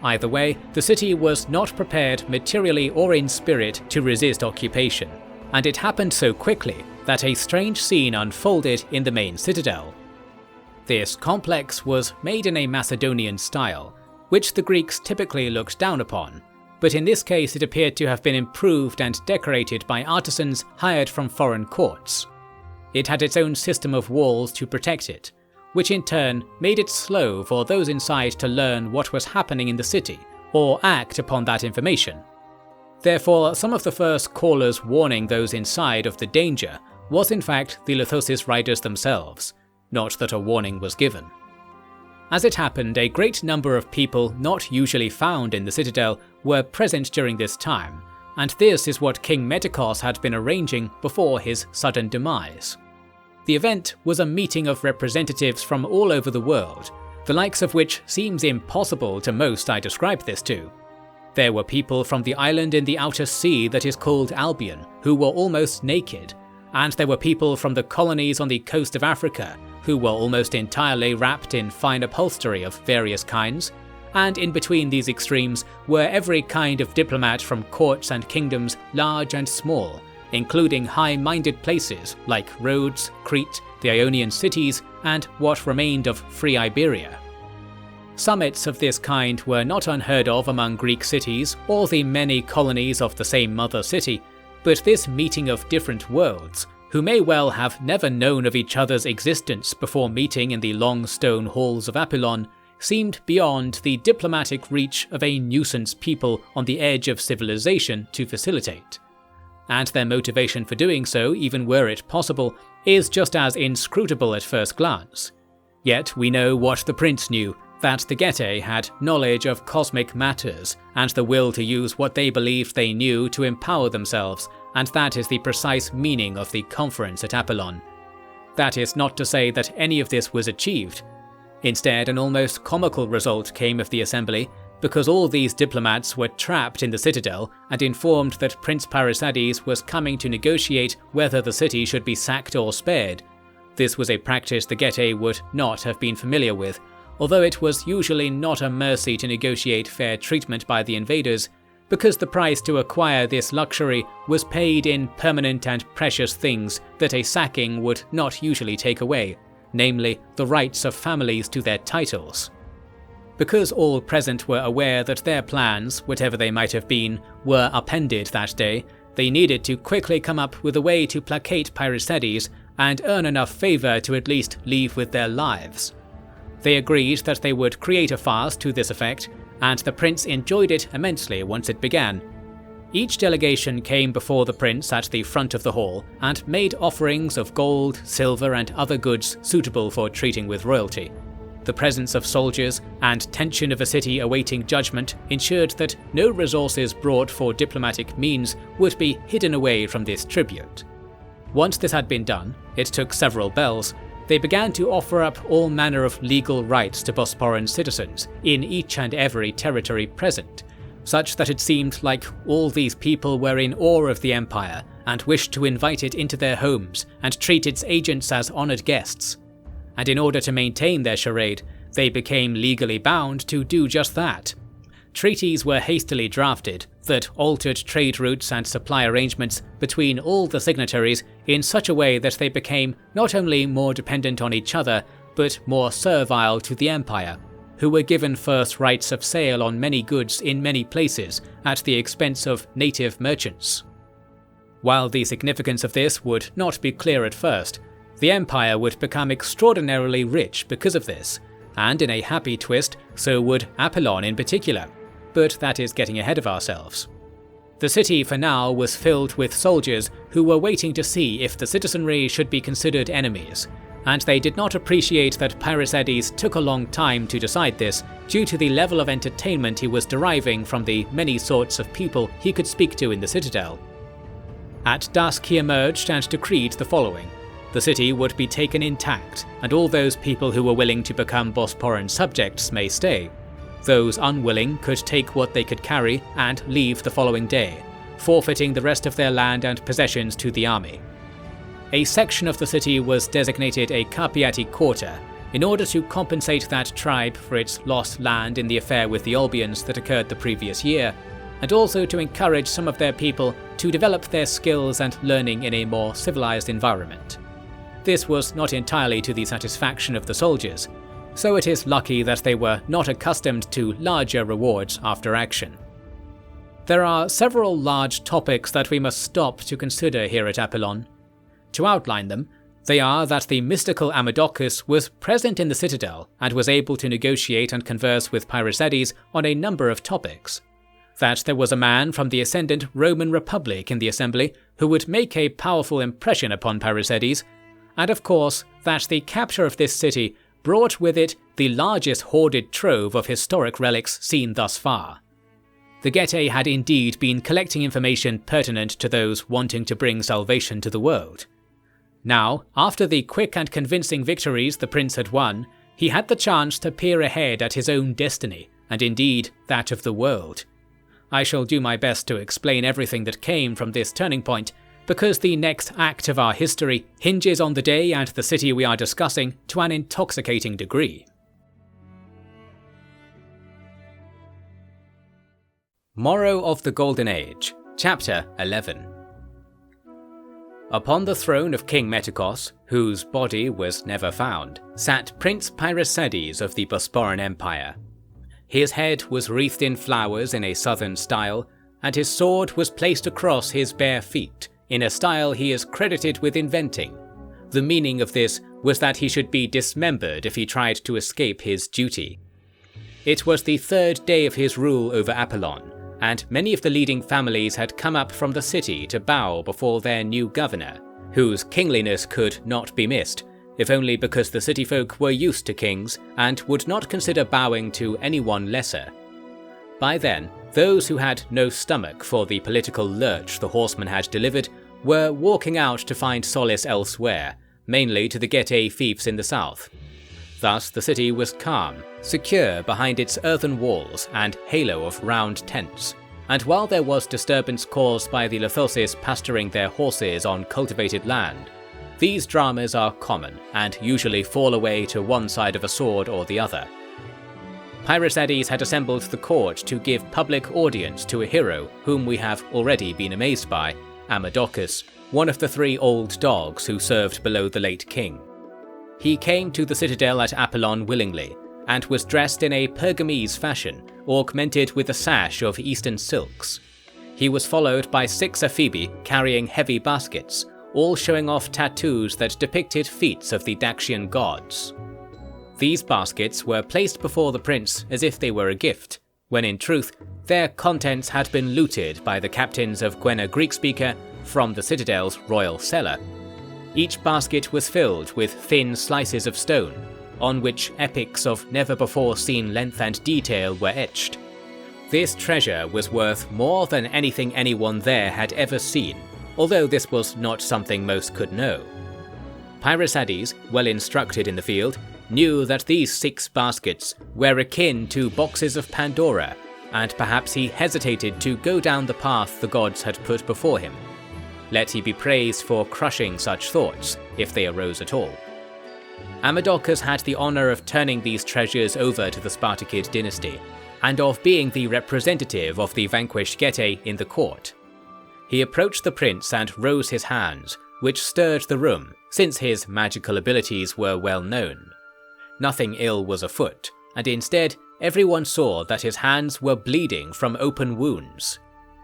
Speaker 1: Either way, the city was not prepared materially or in spirit to resist occupation, and it happened so quickly that a strange scene unfolded in the main citadel. This complex was made in a Macedonian style, which the Greeks typically looked down upon, but in this case it appeared to have been improved and decorated by artisans hired from foreign courts. It had its own system of walls to protect it, which in turn made it slow for those inside to learn what was happening in the city, or act upon that information. Therefore, some of the first callers warning those inside of the danger was in fact the Lithosis riders themselves, not that a warning was given. As it happened, a great number of people not usually found in the citadel were present during this time, and this is what King Medicos had been arranging before his sudden demise. The event was a meeting of representatives from all over the world, the likes of which seems impossible to most I describe this to. There were people from the island in the outer sea that is called Albion, who were almost naked, and there were people from the colonies on the coast of Africa, who were almost entirely wrapped in fine upholstery of various kinds, and in between these extremes were every kind of diplomat from courts and kingdoms large and small, including high-minded places like Rhodes, Crete, the Ionian cities, and what remained of Free Iberia. Summits of this kind were not unheard of among Greek cities or the many colonies of the same mother city, but this meeting of different worlds, who may well have never known of each other's existence before meeting in the long stone halls of Apollon, seemed beyond the diplomatic reach of a nuisance people on the edge of civilization to facilitate. And their motivation for doing so, even were it possible, is just as inscrutable at first glance. Yet we know what the prince knew, that the Getae had knowledge of cosmic matters and the will to use what they believed they knew to empower themselves, and that is the precise meaning of the conference at Apollon. That is not to say that any of this was achieved. Instead, an almost comical result came of the assembly, because all these diplomats were trapped in the citadel and informed that Prince Parisades was coming to negotiate whether the city should be sacked or spared. This was a practice the Getae would not have been familiar with, although it was usually not a mercy to negotiate fair treatment by the invaders, because the price to acquire this luxury was paid in permanent and precious things that a sacking would not usually take away, namely the rights of families to their titles. Because all present were aware that their plans, whatever they might have been, were upended that day, they needed to quickly come up with a way to placate Parisades and earn enough favour to at least leave with their lives. They agreed that they would create a fast to this effect, and the prince enjoyed it immensely once it began. Each delegation came before the prince at the front of the hall and made offerings of gold, silver and other goods suitable for treating with royalty. The presence of soldiers and tension of a city awaiting judgment ensured that no resources brought for diplomatic means would be hidden away from this tribute. Once this had been done, it took several bells, they began to offer up all manner of legal rights to Bosporan citizens in each and every territory present, such that it seemed like all these people were in awe of the empire and wished to invite it into their homes and treat its agents as honoured guests. And in order to maintain their charade, they became legally bound to do just that. Treaties were hastily drafted that altered trade routes and supply arrangements between all the signatories in such a way that they became not only more dependent on each other, but more servile to the Empire, who were given first rights of sale on many goods in many places at the expense of native merchants. While the significance of this would not be clear at first, the Empire would become extraordinarily rich because of this, and in a happy twist, so would Apollon in particular. But that is getting ahead of ourselves. The city for now was filled with soldiers who were waiting to see if the citizenry should be considered enemies, and they did not appreciate that Parysades took a long time to decide this due to the level of entertainment he was deriving from the many sorts of people he could speak to in the citadel. At dusk he emerged and decreed the following. The city would be taken intact, and all those people who were willing to become Bosporan subjects may stay. Those unwilling could take what they could carry and leave the following day, forfeiting the rest of their land and possessions to the army. A section of the city was designated a Carpiati quarter in order to compensate that tribe for its lost land in the affair with the Olbians that occurred the previous year, and also to encourage some of their people to develop their skills and learning in a more civilized environment. This was not entirely to the satisfaction of the soldiers, so it is lucky that they were not accustomed to larger rewards after action. There are several large topics that we must stop to consider here at Apollon. To outline them, they are that the mystical Amadocus was present in the citadel and was able to negotiate and converse with Parysades on a number of topics, that there was a man from the ascendant Roman Republic in the assembly who would make a powerful impression upon Parysades, and of course that the capture of this city brought with it the largest hoarded trove of historic relics seen thus far. The Getae had indeed been collecting information pertinent to those wanting to bring salvation to the world. Now, after the quick and convincing victories the prince had won, he had the chance to peer ahead at his own destiny, and indeed that of the world. I shall do my best to explain everything that came from this turning point, because the next act of our history hinges on the day and the city we are discussing to an intoxicating degree. Morrow of the Golden Age, Chapter 11. Upon the throne of King Metacos, whose body was never found, sat Prince Parysades of the Bosporan Empire. His head was wreathed in flowers in a southern style, and his sword was placed across his bare feet, in a style he is credited with inventing. The meaning of this was that he should be dismembered if he tried to escape his duty. It was the third day of his rule over Apollon, and many of the leading families had come up from the city to bow before their new governor, whose kingliness could not be missed, if only because the city folk were used to kings and would not consider bowing to anyone lesser. By then, those who had no stomach for the political lurch the horsemen had delivered were walking out to find solace elsewhere, mainly to the Getae fiefs in the south. Thus the city was calm, secure behind its earthen walls and halo of round tents, and while there was disturbance caused by the Lithosis pasturing their horses on cultivated land, these dramas are common and usually fall away to one side of a sword or the other. Parysades had assembled the court to give public audience to a hero whom we have already been amazed by, Amadocus, one of the 3 old dogs who served below the late king. He came to the citadel at Apollon willingly, and was dressed in a Pergamese fashion, augmented with a sash of eastern silks. He was followed by 6 Ephebi carrying heavy baskets, all showing off tattoos that depicted feats of the Dacian gods. These baskets were placed before the prince as if they were a gift, when in truth, their contents had been looted by the captains of Gwena Greek-speaker from the citadel's royal cellar. Each basket was filled with thin slices of stone, on which epics of never-before-seen length and detail were etched. This treasure was worth more than anything anyone there had ever seen, although this was not something most could know. Parysades, well instructed in the field, knew that these 6 baskets were akin to boxes of Pandora, and perhaps he hesitated to go down the path the gods had put before him. let he be praised for crushing such thoughts, if they arose at all. Amadocus had the honour of turning these treasures over to the Spartacid dynasty, and of being the representative of the vanquished Getae in the court. He approached the prince and rose his hands, which stirred the room, since his magical abilities were well known. Nothing ill was afoot, and instead everyone saw that his hands were bleeding from open wounds.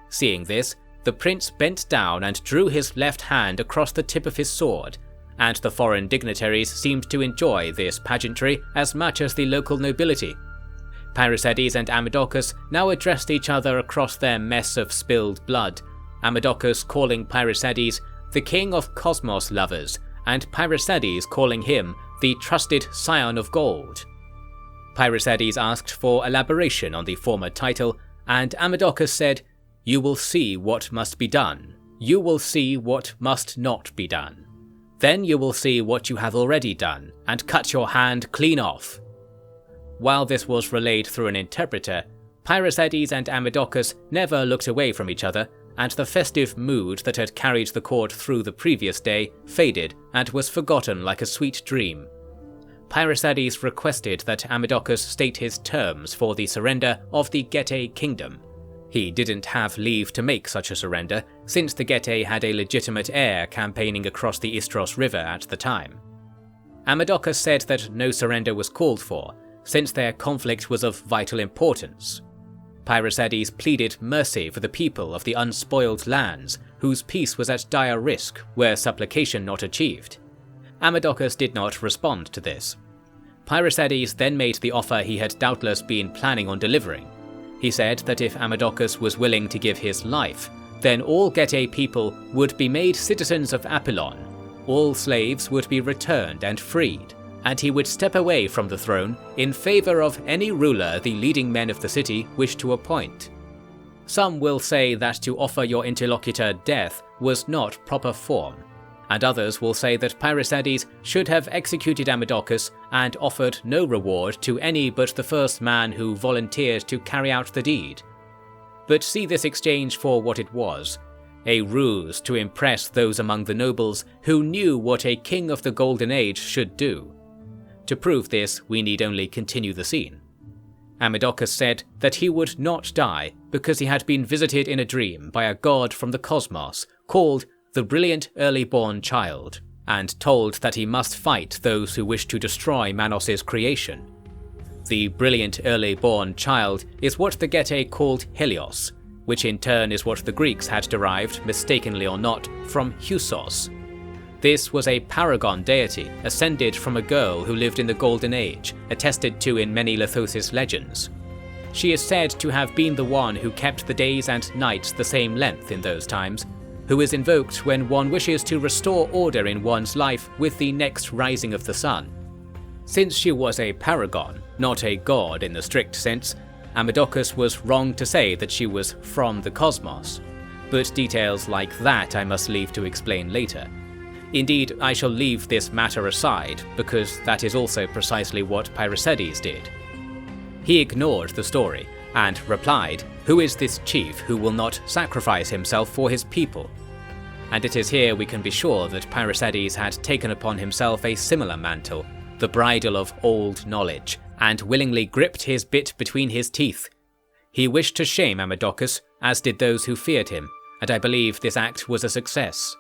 Speaker 1: Seeing this, the prince bent down and drew his left hand across the tip of his sword, and the foreign dignitaries seemed to enjoy this pageantry as much as the local nobility. Parysades and Amadocus now addressed each other across their mess of spilled blood, Amadocus calling Parysades the king of cosmos lovers, and Parysades calling him the trusted scion of gold. Parysades asked for elaboration on the former title, and Amadocus said, "You will see what must be done. You will see what must not be done. Then you will see what you have already done, and cut your hand clean off." While this was relayed through an interpreter, Parysades and Amadocus never looked away from each other, and the festive mood that had carried the court through the previous day faded and was forgotten like a sweet dream. Parysades requested that Amadocus state his terms for the surrender of the Getae kingdom. He didn't have leave to make such a surrender, since the Getae had a legitimate heir campaigning across the Istros River at the time. Amadocus said that no surrender was called for, since their conflict was of vital importance. Parysades pleaded mercy for the people of the unspoiled lands, whose peace was at dire risk were supplication not achieved. Amadocus did not respond to this. Parysades then made the offer he had doubtless been planning on delivering. He said that if Amadocus was willing to give his life, then all Getae people would be made citizens of Apollon, all slaves would be returned and freed, and he would step away from the throne in favour of any ruler the leading men of the city wished to appoint. Some will say that to offer your interlocutor death was not proper form, and others will say that Parysades should have executed Amadocus and offered no reward to any but the first man who volunteered to carry out the deed. But see this exchange for what it was, a ruse to impress those among the nobles who knew what a king of the Golden Age should do. To prove this, we need only continue the scene. Amadocus said that he would not die because he had been visited in a dream by a god from the cosmos called the Brilliant Early-Born Child, and told that he must fight those who wish to destroy Manos's creation. The Brilliant Early-Born Child is what the Getae called Helios, which in turn is what the Greeks had derived, mistakenly or not, from Husos. This was a paragon deity ascended from a girl who lived in the Golden Age, attested to in many Lithosis legends. She is said to have been the one who kept the days and nights the same length in those times, who is invoked when one wishes to restore order in one's life with the next rising of the sun. Since she was a paragon, not a god in the strict sense, Amadocus was wrong to say that she was from the cosmos, but details like that I must leave to explain later. Indeed, I shall leave this matter aside, because that is also precisely what Parysades did. He ignored the story, and replied, "Who is this chief who will not sacrifice himself for his people?" And it is here we can be sure that Parysades had taken upon himself a similar mantle, the bridle of old knowledge, and willingly gripped his bit between his teeth. He wished to shame Amadocus, as did those who feared him, and I believe this act was a success.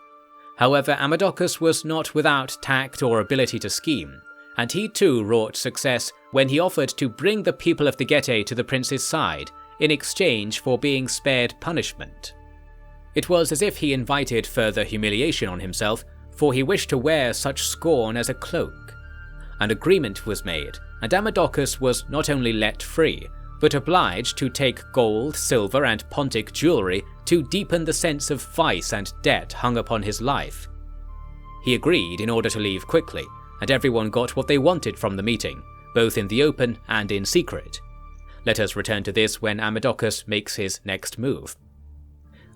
Speaker 1: However, Amadocus was not without tact or ability to scheme, and he too wrought success when he offered to bring the people of the Getae to the prince's side, in exchange for being spared punishment. It was as if he invited further humiliation on himself, for he wished to wear such scorn as a cloak. An agreement was made, and Amadocus was not only let free, but obliged to take gold, silver, and Pontic jewellery to deepen the sense of vice and debt hung upon his life. He agreed in order to leave quickly, and everyone got what they wanted from the meeting, both in the open and in secret. Let us return to this when Amadocus makes his next move.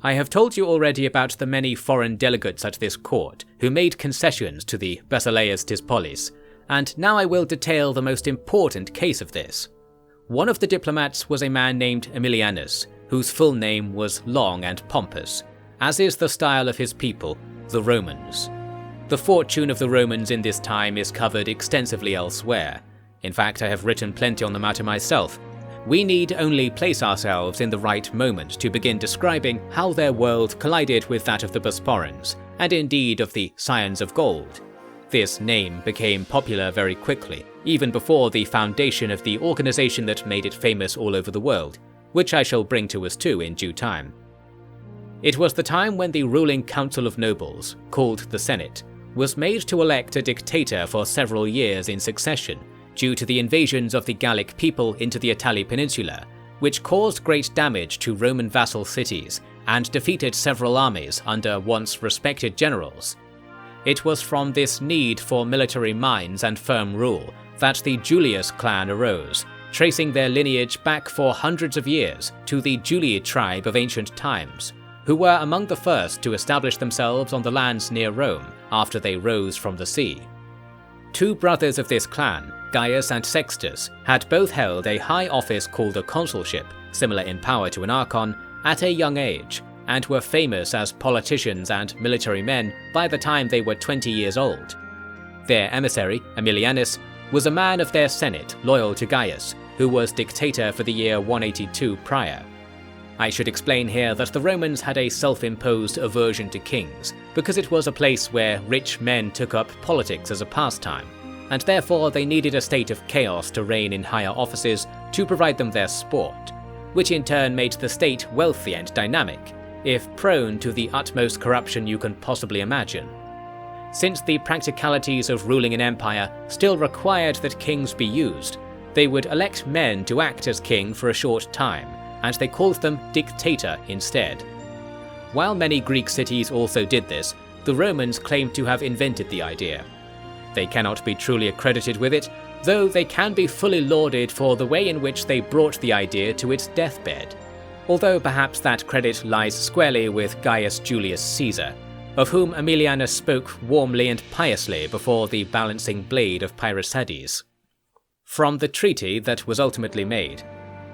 Speaker 1: I have told you already about the many foreign delegates at this court who made concessions to the Basileus tis Polis, and now I will detail the most important case of this. One of the diplomats was a man named Aemilianus, whose full name was long and pompous, as is the style of his people, the Romans. The fortune of the Romans in this time is covered extensively elsewhere. In fact, I have written plenty on the matter myself. We need only place ourselves in the right moment to begin describing how their world collided with that of the Bosporans, and indeed of the Scions of Gold. This name became popular very quickly, even before the foundation of the organization that made it famous all over the world, which I shall bring to us too in due time. It was the time when the ruling council of nobles, called the Senate, was made to elect a dictator for several years in succession, due to the invasions of the Gallic people into the Itali Peninsula, which caused great damage to Roman vassal cities and defeated several armies under once respected generals. It was from this need for military minds and firm rule that the Julius clan arose, tracing their lineage back for hundreds of years to the Julii tribe of ancient times, who were among the first to establish themselves on the lands near Rome after they rose from the sea. Two brothers of this clan, Gaius and Sextus, had both held a high office called a consulship, similar in power to an archon, at a young age, and were famous as politicians and military men by the time they were 20 years old. Their emissary, Aemilianus, was a man of their senate loyal to Gaius, who was dictator for the year 182 prior. I should explain here that the Romans had a self-imposed aversion to kings, because it was a place where rich men took up politics as a pastime, and therefore they needed a state of chaos to reign in higher offices to provide them their sport, which in turn made the state wealthy and dynamic, if prone to the utmost corruption you can possibly imagine. Since the practicalities of ruling an empire still required that kings be used, they would elect men to act as king for a short time, and they called them dictator instead. While many Greek cities also did this, the Romans claimed to have invented the idea. They cannot be truly accredited with it, though they can be fully lauded for the way in which they brought the idea to its deathbed, although perhaps that credit lies squarely with Gaius Julius Caesar, of whom Aemilianus spoke warmly and piously before the balancing blade of Pyrrhosides. From the treaty that was ultimately made,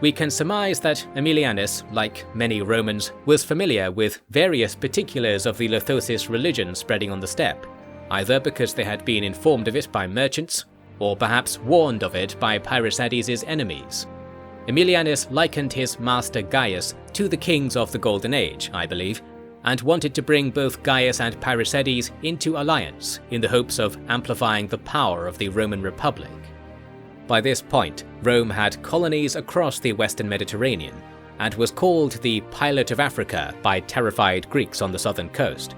Speaker 1: we can surmise that Aemilianus, like many Romans, was familiar with various particulars of the Lithosis religion spreading on the steppe, either because they had been informed of it by merchants, or perhaps warned of it by Pyrrhosides' enemies. Aemilianus likened his master Gaius to the kings of the Golden Age, I believe, and wanted to bring both Gaius and Pyrrhosides into alliance in the hopes of amplifying the power of the Roman Republic. By this point, Rome had colonies across the Western Mediterranean, and was called the Pilot of Africa by terrified Greeks on the southern coast.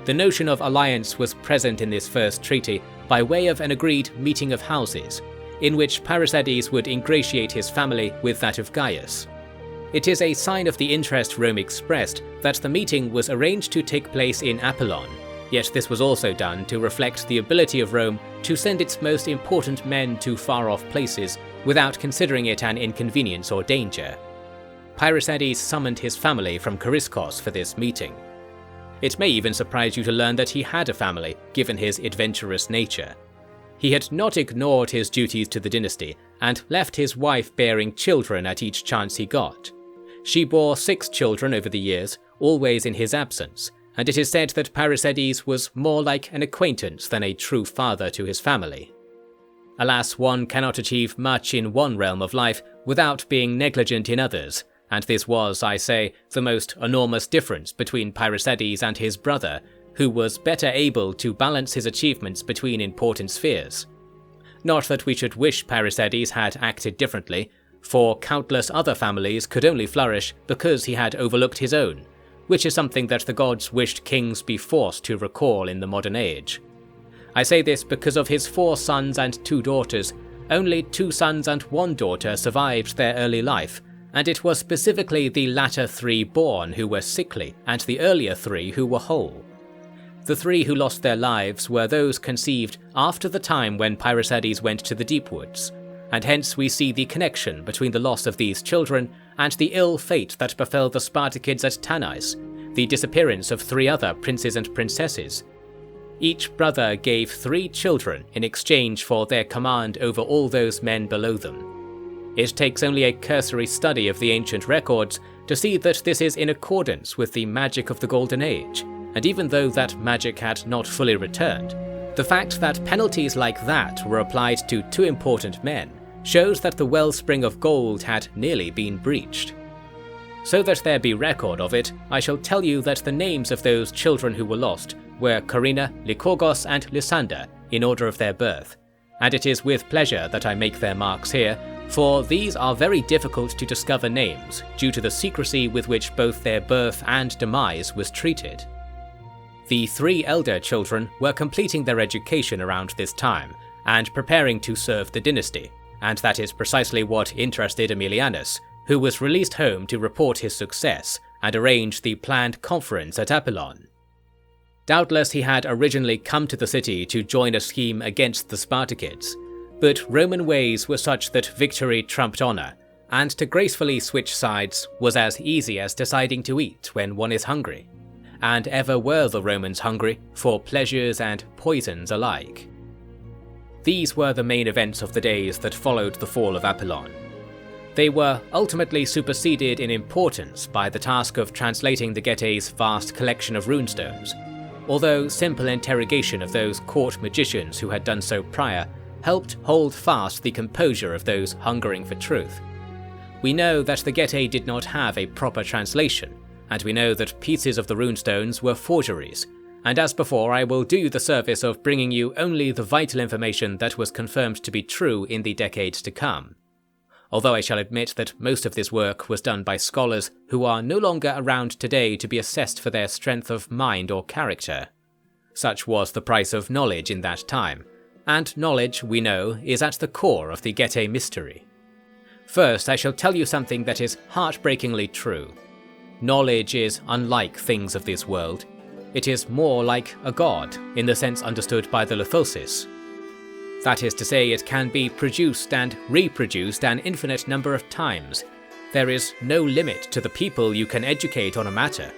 Speaker 1: The notion of alliance was present in this first treaty by way of an agreed meeting of houses, in which Pyrrhosides would ingratiate his family with that of Gaius. It is a sign of the interest Rome expressed that the meeting was arranged to take place in Apollon, yet this was also done to reflect the ability of Rome to send its most important men to far-off places without considering it an inconvenience or danger. Pyrrhosides summoned his family from Coriscos for this meeting. It may even surprise you to learn that he had a family, given his adventurous nature. He had not ignored his duties to the dynasty, and left his wife bearing children at each chance he got. She bore 6 children over the years, always in his absence, and it is said that Pyrrhosides was more like an acquaintance than a true father to his family. Alas, one cannot achieve much in one realm of life without being negligent in others, and this was, I say, the most enormous difference between Pyrrhosides and his brother, who was better able to balance his achievements between important spheres. Not that we should wish Pyrrhosides had acted differently, for countless other families could only flourish because he had overlooked his own, which is something that the gods wished kings be forced to recall in the modern age. I say this because of his 4 sons and 2 daughters, only 2 sons and 1 daughter survived their early life, and it was specifically the latter 3 born who were sickly and the earlier 3 who were whole. The 3 who lost their lives were those conceived after the time when Pyrrhosides went to the deep woods, and hence we see the connection between the loss of these children and the ill fate that befell the Spartakids at Tanais, the disappearance of 3 other princes and princesses. Each brother gave 3 children in exchange for their command over all those men below them. It takes only a cursory study of the ancient records to see that this is in accordance with the magic of the Golden Age, and even though that magic had not fully returned, the fact that penalties like that were applied to two important men shows that the wellspring of gold had nearly been breached. So that there be record of it, I shall tell you that the names of those children who were lost were Corina, Lykurgos and Lysander in order of their birth, and it is with pleasure that I make their marks here, for these are very difficult to discover names due to the secrecy with which both their birth and demise was treated. The three elder children were completing their education around this time and preparing to serve the dynasty, and that is precisely what interested Aemilianus, who was released home to report his success and arrange the planned conference at Apollon. Doubtless he had originally come to the city to join a scheme against the Spartakids, but Roman ways were such that victory trumped honour, and to gracefully switch sides was as easy as deciding to eat when one is hungry, and ever were the Romans hungry for pleasures and poisons alike. These were the main events of the days that followed the fall of Apollon. They were ultimately superseded in importance by the task of translating the Gete's vast collection of runestones, although simple interrogation of those court magicians who had done so prior helped hold fast the composure of those hungering for truth. We know that the Getae did not have a proper translation, and we know that pieces of the runestones were forgeries, and as before I will do you the service of bringing you only the vital information that was confirmed to be true in the decades to come. Although I shall admit that most of this work was done by scholars who are no longer around today to be assessed for their strength of mind or character. Such was the price of knowledge in that time, and knowledge, we know, is at the core of the Getae mystery. First, I shall tell you something that is heartbreakingly true. Knowledge is unlike things of this world. It is more like a god, in the sense understood by the Lithosis. That is to say, it can be produced and reproduced an infinite number of times. There is no limit to the people you can educate on a matter.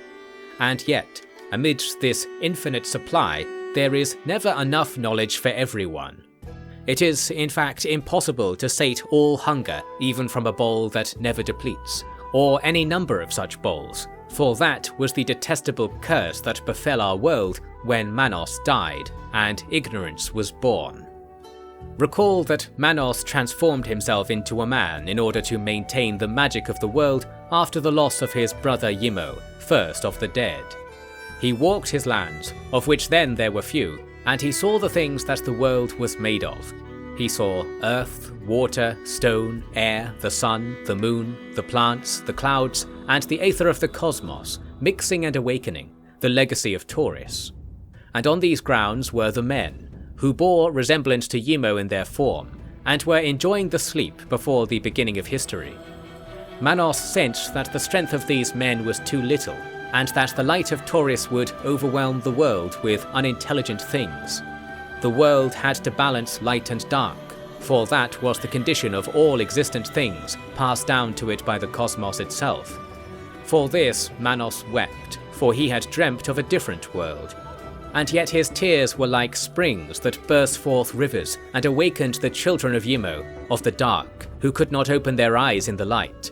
Speaker 1: And yet, amidst this infinite supply, there is never enough knowledge for everyone. It is, in fact, impossible to sate all hunger even from a bowl that never depletes, or any number of such bowls, for that was the detestable curse that befell our world when Manos died and ignorance was born. Recall that Manos transformed himself into a man in order to maintain the magic of the world after the loss of his brother Yimo, first of the dead. He walked his lands, of which then there were few, and he saw the things that the world was made of. He saw earth, water, stone, air, the sun, the moon, the plants, the clouds, and the aether of the cosmos, mixing and awakening, the legacy of Taurus. And on these grounds were the men, who bore resemblance to Yimo in their form, and were enjoying the sleep before the beginning of history. Manos sensed that the strength of these men was too little, and that the light of Taurus would overwhelm the world with unintelligent things. The world had to balance light and dark, for that was the condition of all existent things passed down to it by the cosmos itself. For this Manos wept, for he had dreamt of a different world. And yet his tears were like springs that burst forth rivers and awakened the children of Yimo, of the dark, who could not open their eyes in the light.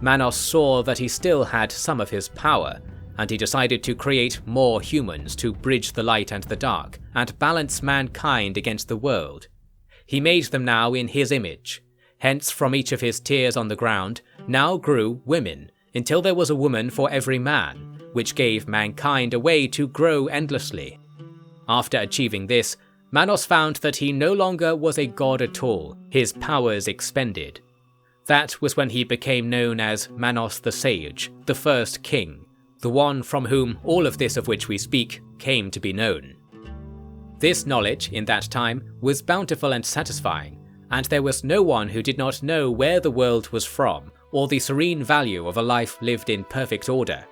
Speaker 1: Manos saw that he still had some of his power, and he decided to create more humans to bridge the light and the dark, and balance mankind against the world. He made them now in his image. Hence from each of his tears on the ground now grew women, until there was a woman for every man, which gave mankind a way to grow endlessly. After achieving this, Manos found that he no longer was a god at all, his powers expended. That was when he became known as Manos the Sage, the first king, the one from whom all of this of which we speak came to be known. This knowledge, in that time, was bountiful and satisfying, and there was no one who did not know where the world was from, or the serene value of a life lived in perfect order.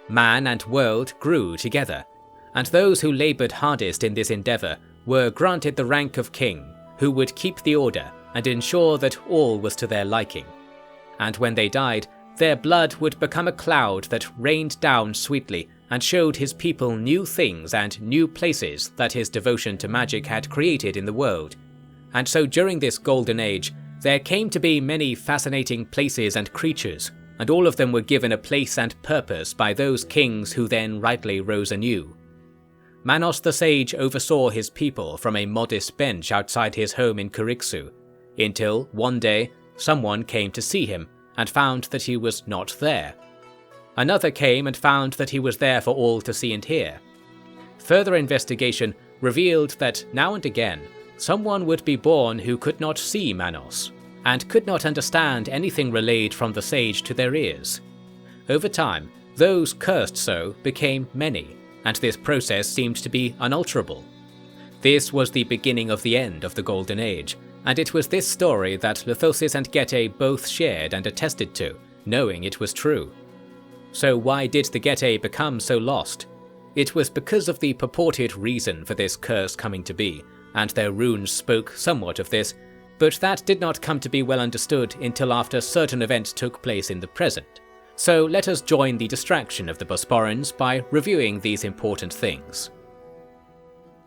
Speaker 1: Man and world grew together, and those who laboured hardest in this endeavour were granted the rank of king, who would keep the order and ensure that all was to their liking. And when they died, their blood would become a cloud that rained down sweetly and showed his people new things and new places that his devotion to magic had created in the world. And so during this golden age, there came to be many fascinating places and creatures, and all of them were given a place and purpose by those kings who then rightly rose anew. Manos the sage oversaw his people from a modest bench outside his home in Chryxu, until one day someone came to see him and found that he was not there. Another came and found that he was there for all to see and hear. Further investigation revealed that now and again someone would be born who could not see Manos, and could not understand anything relayed from the sage to their ears. Over time, those cursed so became many, and this process seemed to be unalterable. This was the beginning of the end of the Golden Age, and it was this story that Lithosis and Getae both shared and attested to, knowing it was true. So why did the Getae become so lost? It was because of the purported reason for this curse coming to be, and their runes spoke somewhat of this, but that did not come to be well understood until after certain events took place in the present. So let us join the distraction of the Bosporans by reviewing these important things.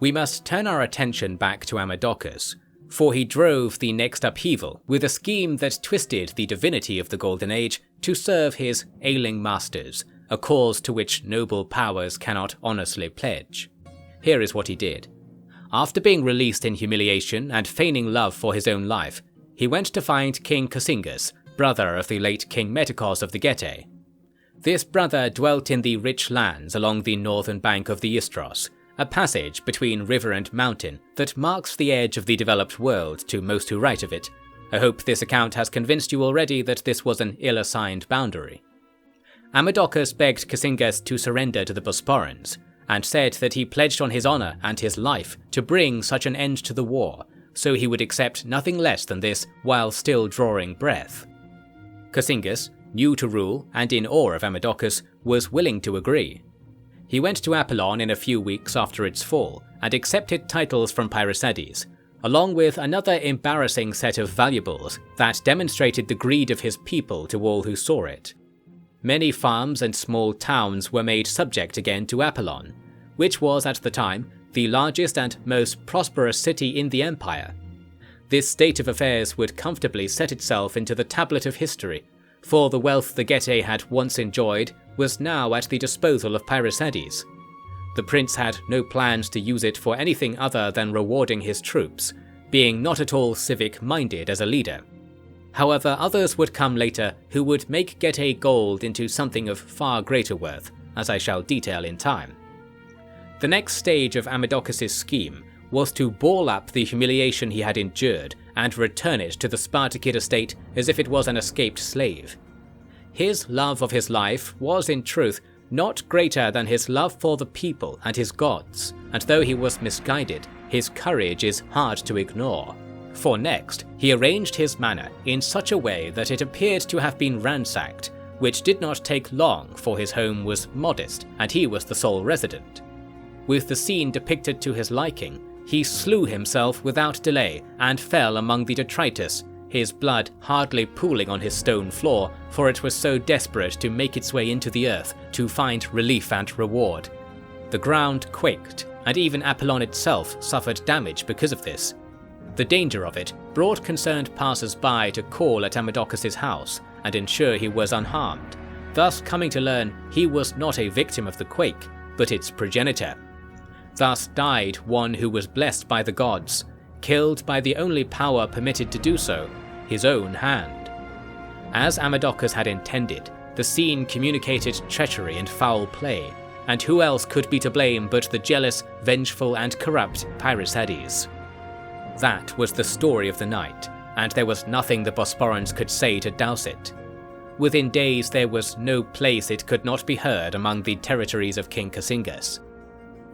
Speaker 1: We must turn our attention back to Amadocus, for he drove the next upheaval with a scheme that twisted the divinity of the Golden Age to serve his ailing masters, a cause to which noble powers cannot honestly pledge. Here is what he did. After being released in humiliation and feigning love for his own life, he went to find King Casingus, brother of the late King Meticos of the Getae. This brother dwelt in the rich lands along the northern bank of the Istros, a passage between river and mountain that marks the edge of the developed world to most who write of it. I hope this account has convinced you already that this was an ill-assigned boundary. Amadocus begged Casingus to surrender to the Bosporans, and said that he pledged on his honour and his life to bring such an end to the war, so he would accept nothing less than this while still drawing breath. Casingus, new to rule and in awe of Amadocus, was willing to agree. He went to Apollon in a few weeks after its fall and accepted titles from Pyrrhosides, along with another embarrassing set of valuables that demonstrated the greed of his people to all who saw it. Many farms and small towns were made subject again to Apollon, which was at the time the largest and most prosperous city in the empire. This state of affairs would comfortably set itself into the tablet of history, for the wealth the Getae had once enjoyed was now at the disposal of Pyrrhosides. The prince had no plans to use it for anything other than rewarding his troops, being not at all civic-minded as a leader. However, others would come later who would make Getae gold into something of far greater worth, as I shall detail in time. The next stage of Amadocus' scheme was to ball up the humiliation he had endured and return it to the Spartacid estate as if it was an escaped slave. His love of his life was in truth not greater than his love for the people and his gods, and though he was misguided, his courage is hard to ignore. For next, he arranged his manor in such a way that it appeared to have been ransacked, which did not take long, for his home was modest and he was the sole resident. With the scene depicted to his liking, he slew himself without delay and fell among the detritus, his blood hardly pooling on his stone floor, for it was so desperate to make its way into the earth to find relief and reward. The ground quaked, and even Apollon itself suffered damage because of this. The danger of it brought concerned passers-by to call at Amadocus' house and ensure he was unharmed, thus coming to learn he was not a victim of the quake, but its progenitor. Thus died one who was blessed by the gods, killed by the only power permitted to do so, his own hand. As Amadocus had intended, the scene communicated treachery and foul play, and who else could be to blame but the jealous, vengeful and corrupt Pyrrhosides? That was the story of the night, and there was nothing the Bosporans could say to douse it. Within days there was no place it could not be heard among the territories of King Casingus.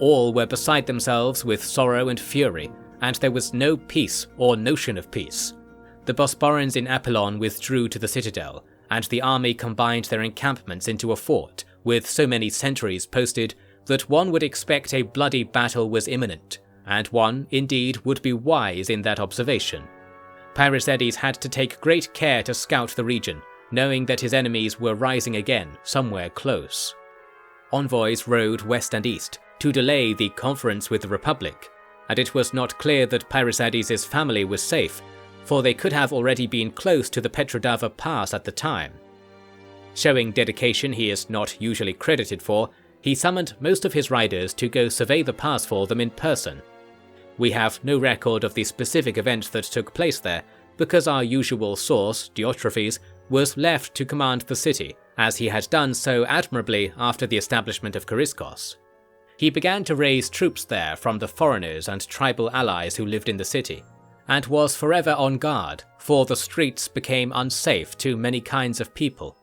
Speaker 1: All were beside themselves with sorrow and fury, and there was no peace or notion of peace. The Bosporans in Apollon withdrew to the citadel, and the army combined their encampments into a fort, with so many sentries posted that one would expect a bloody battle was imminent, and one, indeed, would be wise in that observation. Pyrrhosides had to take great care to scout the region, knowing that his enemies were rising again somewhere close. Envoys rode west and east to delay the conference with the Republic, and it was not clear that Pyrrhosides' family was safe, for they could have already been close to the Petrodava Pass at the time. Showing dedication he is not usually credited for, he summoned most of his riders to go survey the pass for them in person. We have no record of the specific event that took place there, because our usual source, Diotrephes, was left to command the city, as he had done so admirably after the establishment of Coriscos. He began to raise troops there from the foreigners and tribal allies who lived in the city, and was forever on guard, for the streets became unsafe to many kinds of people.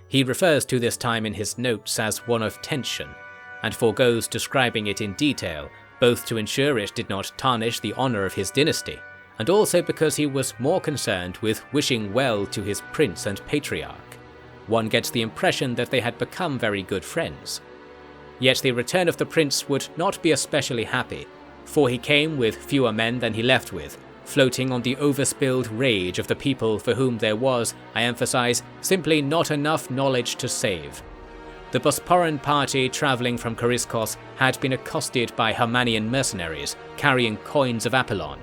Speaker 1: He refers to this time in his notes as one of tension, and forgoes describing it in detail, both to ensure it did not tarnish the honour of his dynasty, and also because he was more concerned with wishing well to his prince and patriarch. One gets the impression that they had become very good friends. Yet the return of the prince would not be especially happy, for he came with fewer men than he left with, floating on the overspilled rage of the people for whom there was, I emphasize, simply not enough knowledge to save. The Bosporan party travelling from Coriscos had been accosted by Hermanian mercenaries carrying coins of Apollon.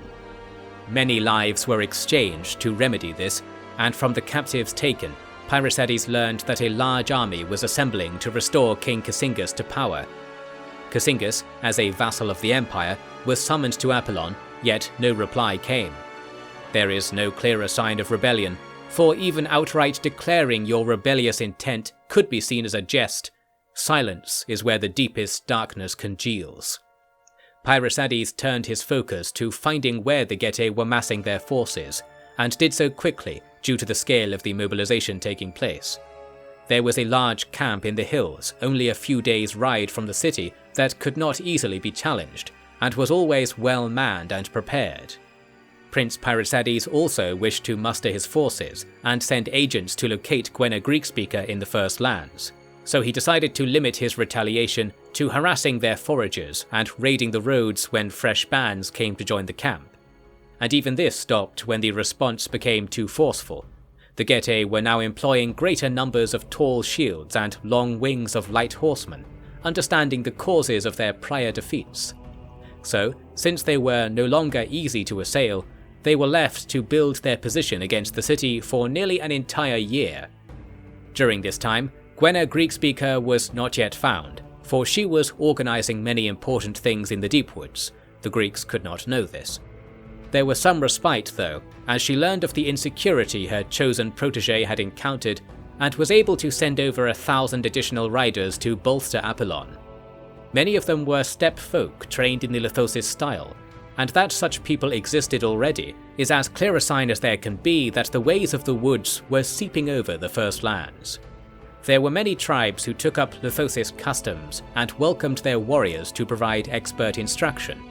Speaker 1: Many lives were exchanged to remedy this, and from the captives taken, Pyrrhosides learned that a large army was assembling to restore King Casingus to power. Casingus, as a vassal of the empire, was summoned to Apollon, yet no reply came. There is no clearer sign of rebellion, for even outright declaring your rebellious intent could be seen as a jest. Silence is where the deepest darkness congeals. Pyrrhosides turned his focus to finding where the Getae were massing their forces, and did so quickly due to the scale of the mobilization taking place. There was a large camp in the hills, only a few days' ride from the city, that could not easily be challenged, and was always well manned and prepared. Prince Pyrrhosides also wished to muster his forces and send agents to locate Gwenna Greek-speaker in the First Lands, so he decided to limit his retaliation to harassing their foragers and raiding the roads when fresh bands came to join the camp. And even this stopped when the response became too forceful. The Getae were now employing greater numbers of tall shields and long wings of light horsemen, understanding the causes of their prior defeats. So, since they were no longer easy to assail, they were left to build their position against the city for nearly an entire year. During this time, Gwenna Greek-speaker was not yet found, for she was organising many important things in the Deepwoods. The Greeks could not know this. There was some respite though, as she learned of the insecurity her chosen protege had encountered, and was able to send over 1,000 additional riders to bolster Apollon. Many of them were steppe folk trained in the lithosis style, and that such people existed already is as clear a sign as there can be that the ways of the woods were seeping over the First Lands. There were many tribes who took up lithosis customs and welcomed their warriors to provide expert instruction,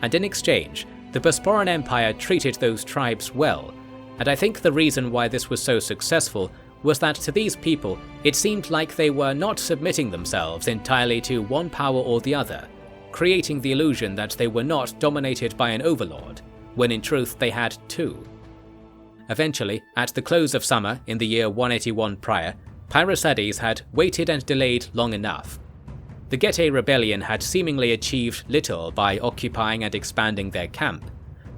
Speaker 1: and in exchange, the Bosporan Empire treated those tribes well, and I think the reason why this was so successful was that to these people it seemed like they were not submitting themselves entirely to one power or the other, creating the illusion that they were not dominated by an overlord, when in truth they had two. Eventually, at the close of summer in the year 181 prior, Pyrrhosides had waited and delayed long enough. The Getae rebellion had seemingly achieved little by occupying and expanding their camp,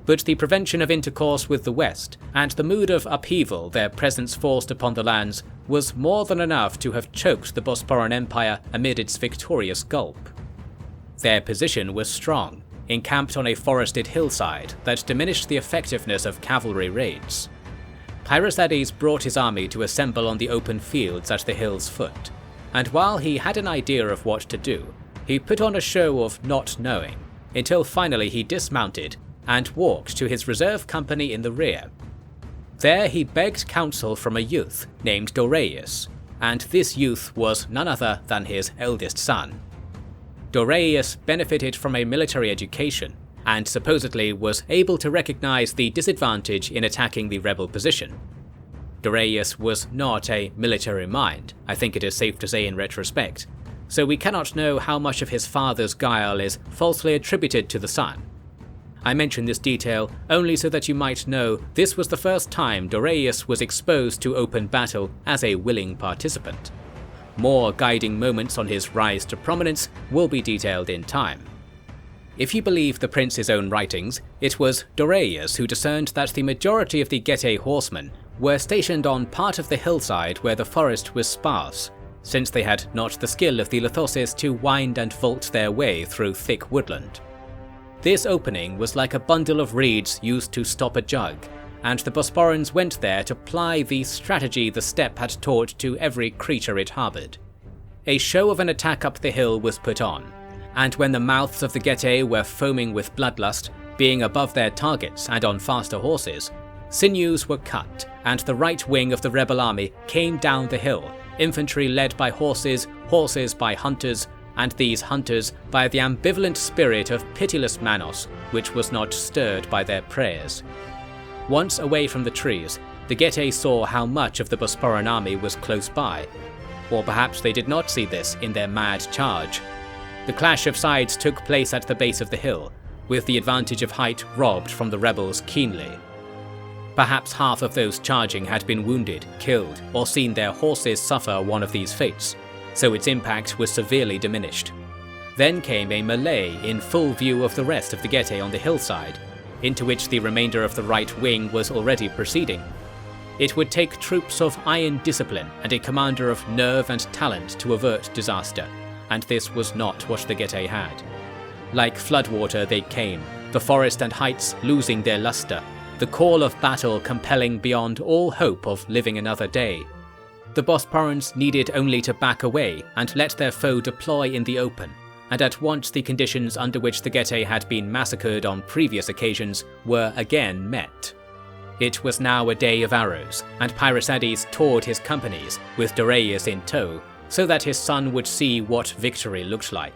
Speaker 1: but the prevention of intercourse with the West and the mood of upheaval their presence forced upon the lands was more than enough to have choked the Bosporan Empire amid its victorious gulp. Their position was strong, encamped on a forested hillside that diminished the effectiveness of cavalry raids. Pyrrhosides brought his army to assemble on the open fields at the hill's foot, and while he had an idea of what to do, he put on a show of not knowing, until finally he dismounted and walked to his reserve company in the rear. There he begged counsel from a youth named Doraius, and this youth was none other than his eldest son. Doraius benefited from a military education, and supposedly was able to recognize the disadvantage in attacking the rebel position. Doraius was not a military mind, I think it is safe to say in retrospect, so we cannot know how much of his father's guile is falsely attributed to the son. I mention this detail only so that you might know this was the first time Doraius was exposed to open battle as a willing participant. More guiding moments on his rise to prominence will be detailed in time. If you believe the prince's own writings, it was Doraius who discerned that the majority of the Getae horsemen were stationed on part of the hillside where the forest was sparse, since they had not the skill of the Lithosis to wind and vault their way through thick woodland. This opening was like a bundle of reeds used to stop a jug, and the Bosporans went there to ply the strategy the steppe had taught to every creature it harboured. A show of an attack up the hill was put on, and when the mouths of the Getae were foaming with bloodlust, being above their targets and on faster horses, sinews were cut, and the right wing of the rebel army came down the hill, infantry led by horses, horses by hunters, and these hunters by the ambivalent spirit of pitiless Manos, which was not stirred by their prayers. Once away from the trees, the Getae saw how much of the Bosporan army was close by, or perhaps they did not see this in their mad charge. The clash of sides took place at the base of the hill, with the advantage of height robbed from the rebels keenly. Perhaps half of those charging had been wounded, killed, or seen their horses suffer one of these fates, so its impact was severely diminished. Then came a melee in full view of the rest of the Getae on the hillside, into which the remainder of the right wing was already proceeding. It would take troops of iron discipline and a commander of nerve and talent to avert disaster, and this was not what the Getae had. Like floodwater they came, the forest and heights losing their luster, the call of battle compelling beyond all hope of living another day. The Bosporans needed only to back away and let their foe deploy in the open, and at once the conditions under which the Getae had been massacred on previous occasions were again met. It was now a day of arrows, and Pyrrhosides toured his companies, with Dorius in tow, so that his son would see what victory looked like.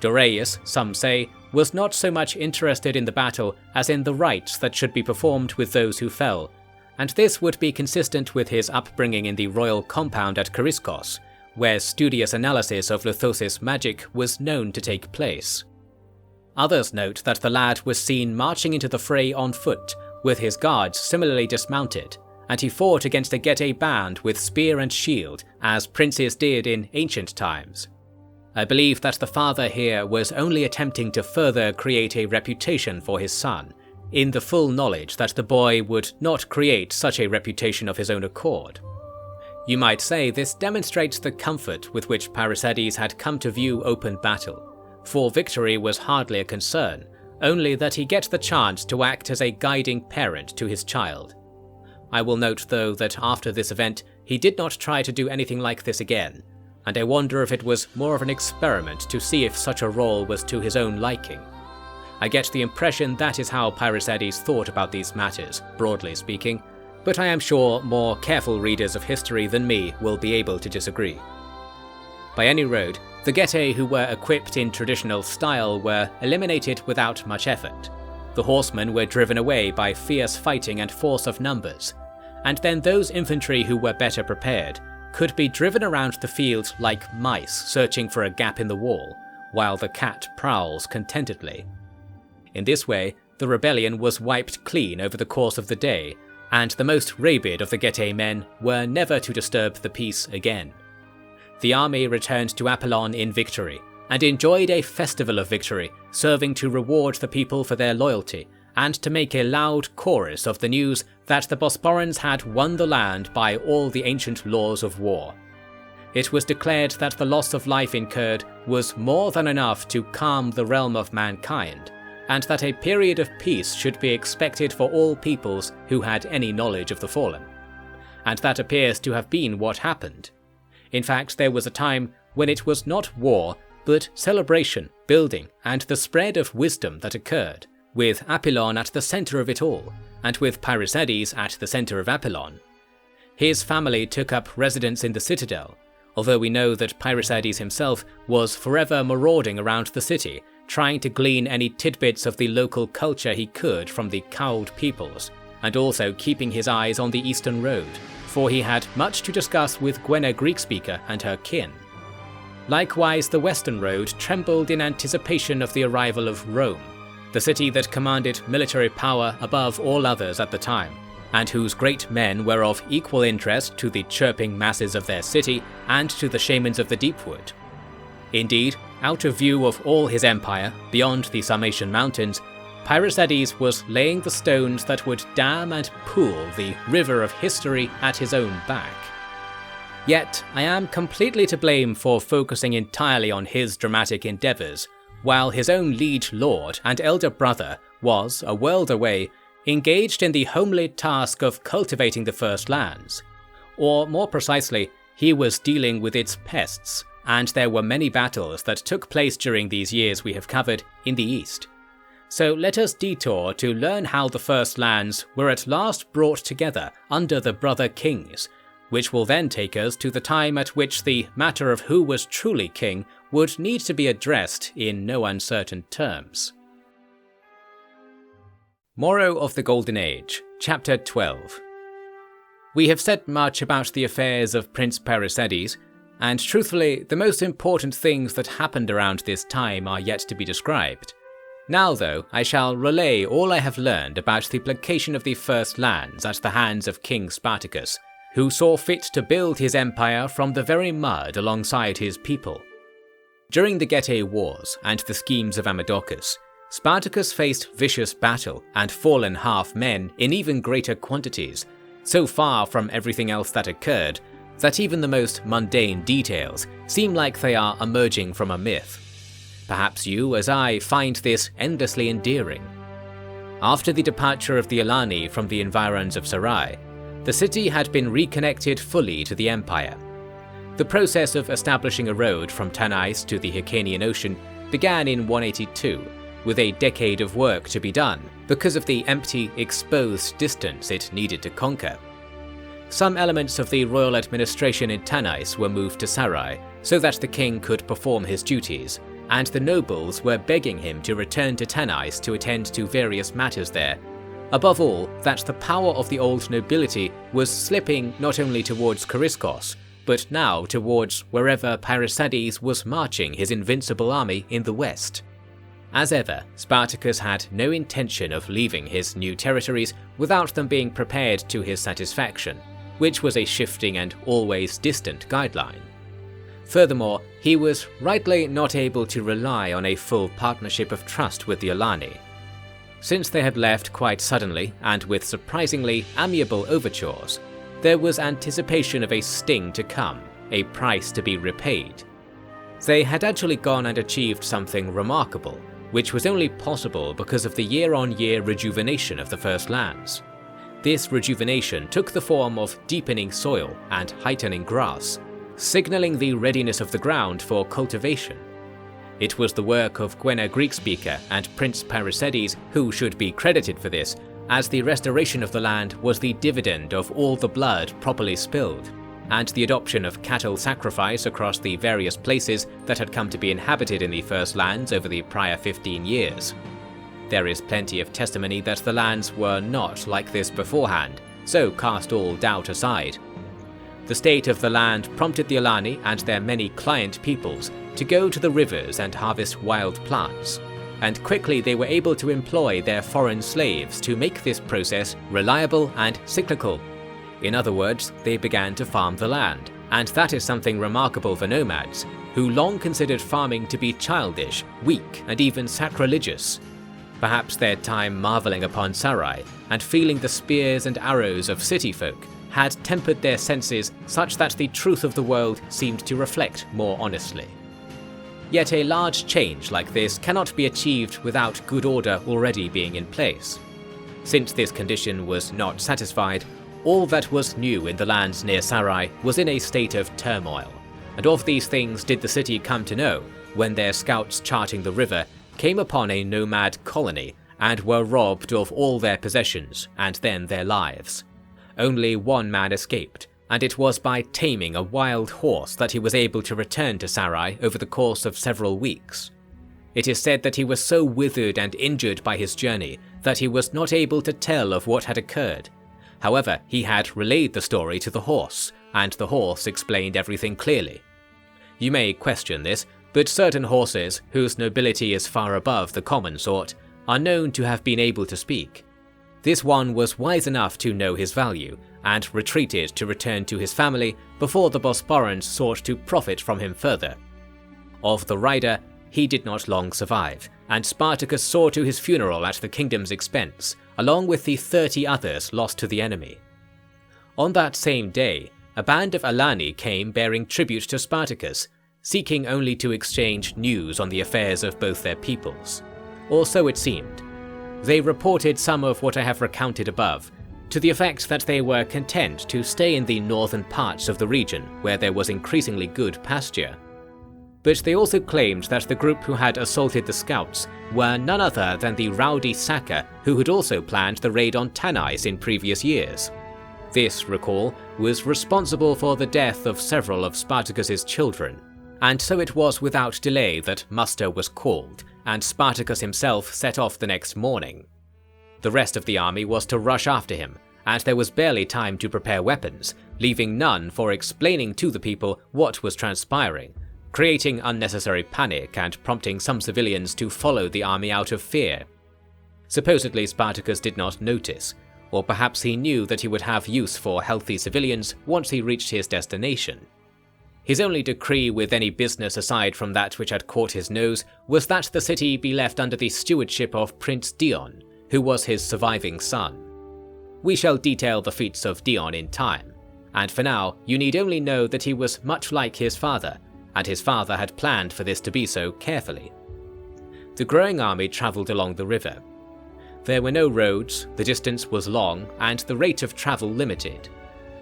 Speaker 1: Dorius, some say, was not so much interested in the battle as in the rites that should be performed with those who fell, and this would be consistent with his upbringing in the royal compound at Chariskos, where studious analysis of Lithosis magic was known to take place. Others note that the lad was seen marching into the fray on foot, with his guards similarly dismounted, and he fought against a Getae band with spear and shield, as princes did in ancient times. I believe that the father here was only attempting to further create a reputation for his son, in the full knowledge that the boy would not create such a reputation of his own accord. You might say this demonstrates the comfort with which Pyrrhosides had come to view open battle, for victory was hardly a concern, only that he get the chance to act as a guiding parent to his child. I will note though that after this event he did not try to do anything like this again, and I wonder if it was more of an experiment to see if such a role was to his own liking. I get the impression that is how Pyrrhosides thought about these matters, broadly speaking, but I am sure more careful readers of history than me will be able to disagree. By any road, the Getae who were equipped in traditional style were eliminated without much effort. The horsemen were driven away by fierce fighting and force of numbers, and then those infantry who were better prepared could be driven around the field like mice searching for a gap in the wall, while the cat prowls contentedly. In this way, the rebellion was wiped clean over the course of the day, and the most rabid of the Getae men were never to disturb the peace again. The army returned to Apollon in victory, and enjoyed a festival of victory, serving to reward the people for their loyalty, and to make a loud chorus of the news that the Bosporans had won the land by all the ancient laws of war. It was declared that the loss of life incurred was more than enough to calm the realm of mankind, and that a period of peace should be expected for all peoples who had any knowledge of the fallen. And that appears to have been what happened. In fact, there was a time when it was not war, but celebration, building, and the spread of wisdom that occurred, with Apollon at the centre of it all, and with Pyrrhosides at the centre of Apollon. His family took up residence in the citadel, although we know that Pyrrhosides himself was forever marauding around the city, trying to glean any tidbits of the local culture he could from the cowled peoples, and also keeping his eyes on the eastern road, for he had much to discuss with Gwenna Greekspeaker and her kin. Likewise, the western road trembled in anticipation of the arrival of Rome, the city that commanded military power above all others at the time, and whose great men were of equal interest to the chirping masses of their city and to the shamans of the Deepwood. Indeed, out of view of all his empire, beyond the Sarmatian mountains, Pairicedes was laying the stones that would dam and pool the river of history at his own back. Yet, I am completely to blame for focusing entirely on his dramatic endeavours, while his own liege lord and elder brother was, a world away, engaged in the homely task of cultivating the First Lands. Or more precisely, he was dealing with its pests, and there were many battles that took place during these years we have covered in the East. So let us detour to learn how the First Lands were at last brought together under the brother kings, which will then take us to the time at which the matter of who was truly king would need to be addressed in no uncertain terms. Morrow of the Golden Age, Chapter 12. We have said much about the affairs of Prince Pairicedes, and truthfully, the most important things that happened around this time are yet to be described. Now though, I shall relay all I have learned about the placation of the First Lands at the hands of King Spartacus, who saw fit to build his empire from the very mud alongside his people. During the Getae Wars and the schemes of Amadocus, Spartacus faced vicious battle and fallen half men in even greater quantities, so far from everything else that occurred that even the most mundane details seem like they are emerging from a myth. Perhaps you, as I, find this endlessly endearing. After the departure of the Alani from the environs of Sarai, the city had been reconnected fully to the empire. The process of establishing a road from Tanais to the Hyrcanian Ocean began in 182, with a decade of work to be done because of the empty, exposed distance it needed to conquer. Some elements of the royal administration in Tanais were moved to Sarai so that the king could perform his duties, and the nobles were begging him to return to Tanais to attend to various matters there. Above all, that the power of the old nobility was slipping not only towards Chariskos, but now towards wherever Pairicedes was marching his invincible army in the west. As ever, Spartacus had no intention of leaving his new territories without them being prepared to his satisfaction, which was a shifting and always distant guideline. Furthermore, he was rightly not able to rely on a full partnership of trust with the Alani. Since they had left quite suddenly and with surprisingly amiable overtures, there was anticipation of a sting to come, a price to be repaid. They had actually gone and achieved something remarkable, which was only possible because of the year-on-year rejuvenation of the First Lands. This rejuvenation took the form of deepening soil and heightening grass, signalling the readiness of the ground for cultivation. It was the work of Gwena Greek-speaker and Prince Pairicedes who should be credited for this, as the restoration of the land was the dividend of all the blood properly spilled, and the adoption of cattle sacrifice across the various places that had come to be inhabited in the First Lands over the prior 15 years. There is plenty of testimony that the lands were not like this beforehand, so cast all doubt aside. The state of the land prompted the Alani and their many client peoples to go to the rivers and harvest wild plants, and quickly they were able to employ their foreign slaves to make this process reliable and cyclical. In other words, they began to farm the land, and that is something remarkable for nomads, who long considered farming to be childish, weak, and even sacrilegious. Perhaps their time marvelling upon Sarai and feeling the spears and arrows of city folk had tempered their senses such that the truth of the world seemed to reflect more honestly. Yet a large change like this cannot be achieved without good order already being in place. Since this condition was not satisfied, all that was new in the lands near Sarai was in a state of turmoil, and of these things did the city come to know when their scouts charting the river came upon a nomad colony and were robbed of all their possessions and then their lives. Only one man escaped, and it was by taming a wild horse that he was able to return to Sarai over the course of several weeks. It is said that he was so withered and injured by his journey that he was not able to tell of what had occurred. However, he had relayed the story to the horse, and the horse explained everything clearly. You may question this, but certain horses, whose nobility is far above the common sort, are known to have been able to speak. This one was wise enough to know his value, and retreated to return to his family before the Bosporans sought to profit from him further. Of the rider, he did not long survive, and Spartacus saw to his funeral at the kingdom's expense, along with the 30 others lost to the enemy. On that same day, a band of Alani came bearing tribute to Spartacus, seeking only to exchange news on the affairs of both their peoples. Or so it seemed. They reported some of what I have recounted above, to the effect that they were content to stay in the northern parts of the region where there was increasingly good pasture. But they also claimed that the group who had assaulted the scouts were none other than the rowdy Saka who had also planned the raid on Tanais in previous years. This, recall, was responsible for the death of several of Spartacus's children, and so it was without delay that muster was called, and Spartacus himself set off the next morning. The rest of the army was to rush after him, and there was barely time to prepare weapons, leaving none for explaining to the people what was transpiring, creating unnecessary panic and prompting some civilians to follow the army out of fear. Supposedly Spartacus did not notice, or perhaps he knew that he would have use for healthy civilians once he reached his destination. His only decree with any business aside from that which had caught his nose was that the city be left under the stewardship of Prince Dion, who was his surviving son. We shall detail the feats of Dion in time, and for now you need only know that he was much like his father, and his father had planned for this to be so carefully. The growing army travelled along the river. There were no roads, the distance was long, and the rate of travel limited.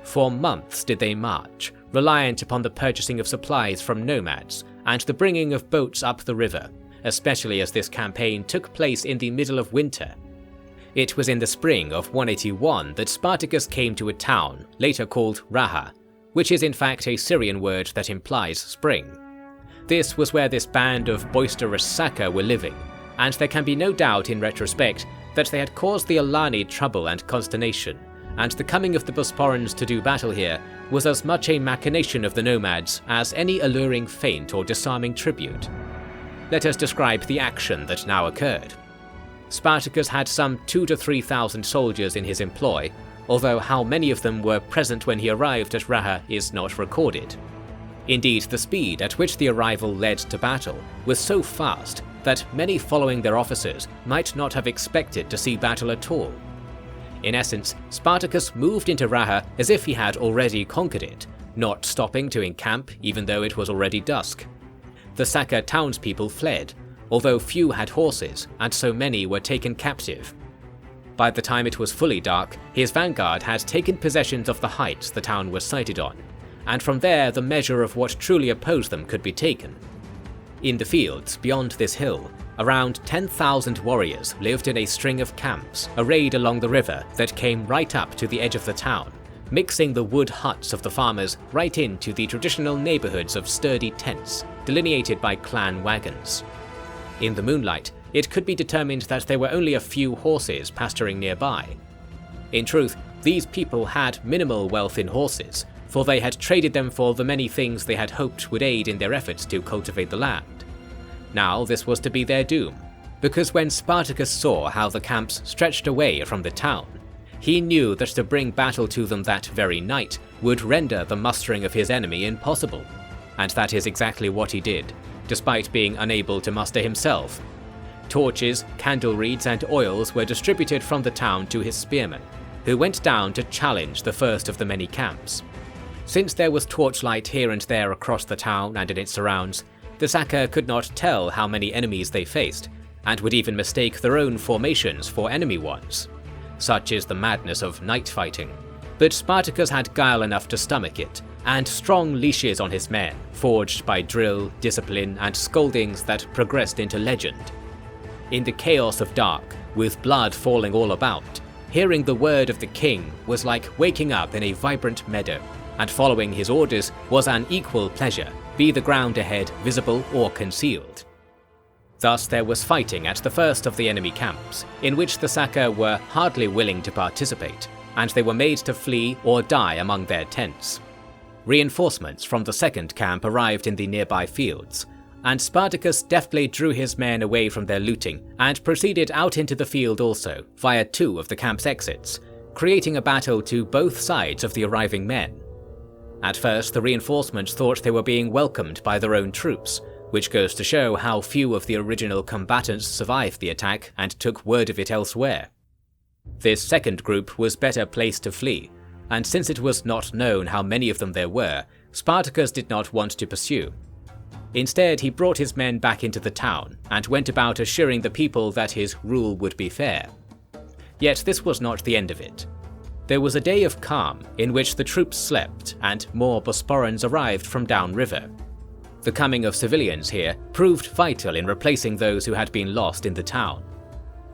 Speaker 1: For months did they march, reliant upon the purchasing of supplies from nomads and the bringing of boats up the river, especially as this campaign took place in the middle of winter. It was in the spring of 181 that Spartacus came to a town, later called Raha, which is in fact a Syrian word that implies spring. This was where this band of boisterous Saka were living, and there can be no doubt in retrospect that they had caused the Alani trouble and consternation, and the coming of the Bosporans to do battle here was as much a machination of the nomads as any alluring feint or disarming tribute. Let us describe the action that now occurred. Spartacus had some 2,000 to 3,000 soldiers in his employ, although how many of them were present when he arrived at Raha is not recorded. Indeed, the speed at which the arrival led to battle was so fast that many following their officers might not have expected to see battle at all. In essence, Spartacus moved into Raha as if he had already conquered it, not stopping to encamp even though it was already dusk. The Saka townspeople fled, although few had horses and so many were taken captive. By the time it was fully dark, his vanguard had taken possession of the heights the town was sited on, and from there the measure of what truly opposed them could be taken. In the fields beyond this hill, around 10,000 warriors lived in a string of camps arrayed along the river that came right up to the edge of the town, mixing the wood huts of the farmers right into the traditional neighborhoods of sturdy tents, delineated by clan wagons. In the moonlight, it could be determined that there were only a few horses pasturing nearby. In truth, these people had minimal wealth in horses, for they had traded them for the many things they had hoped would aid in their efforts to cultivate the land. Now this was to be their doom, because when Spartacus saw how the camps stretched away from the town, he knew that to bring battle to them that very night would render the mustering of his enemy impossible, and that is exactly what he did, despite being unable to muster himself. Torches, candle reeds, and oils were distributed from the town to his spearmen, who went down to challenge the first of the many camps. Since there was torchlight here and there across the town and in its surrounds, the Saka could not tell how many enemies they faced, and would even mistake their own formations for enemy ones. Such is the madness of night fighting. But Spartacus had guile enough to stomach it, and strong leashes on his men, forged by drill, discipline, and scoldings that progressed into legend. In the chaos of dark, with blood falling all about, hearing the word of the king was like waking up in a vibrant meadow, and following his orders was an equal pleasure, be the ground ahead visible or concealed. Thus there was fighting at the first of the enemy camps, in which the Saka were hardly willing to participate, and they were made to flee or die among their tents. Reinforcements from the second camp arrived in the nearby fields, and Spartacus deftly drew his men away from their looting and proceeded out into the field also, via two of the camp's exits, creating a battle to both sides of the arriving men. At first, the reinforcements thought they were being welcomed by their own troops, which goes to show how few of the original combatants survived the attack and took word of it elsewhere. This second group was better placed to flee, and since it was not known how many of them there were, Spartacus did not want to pursue. Instead, he brought his men back into the town and went about assuring the people that his rule would be fair. Yet this was not the end of it. There was a day of calm in which the troops slept and more Bosporans arrived from downriver. The coming of civilians here proved vital in replacing those who had been lost in the town.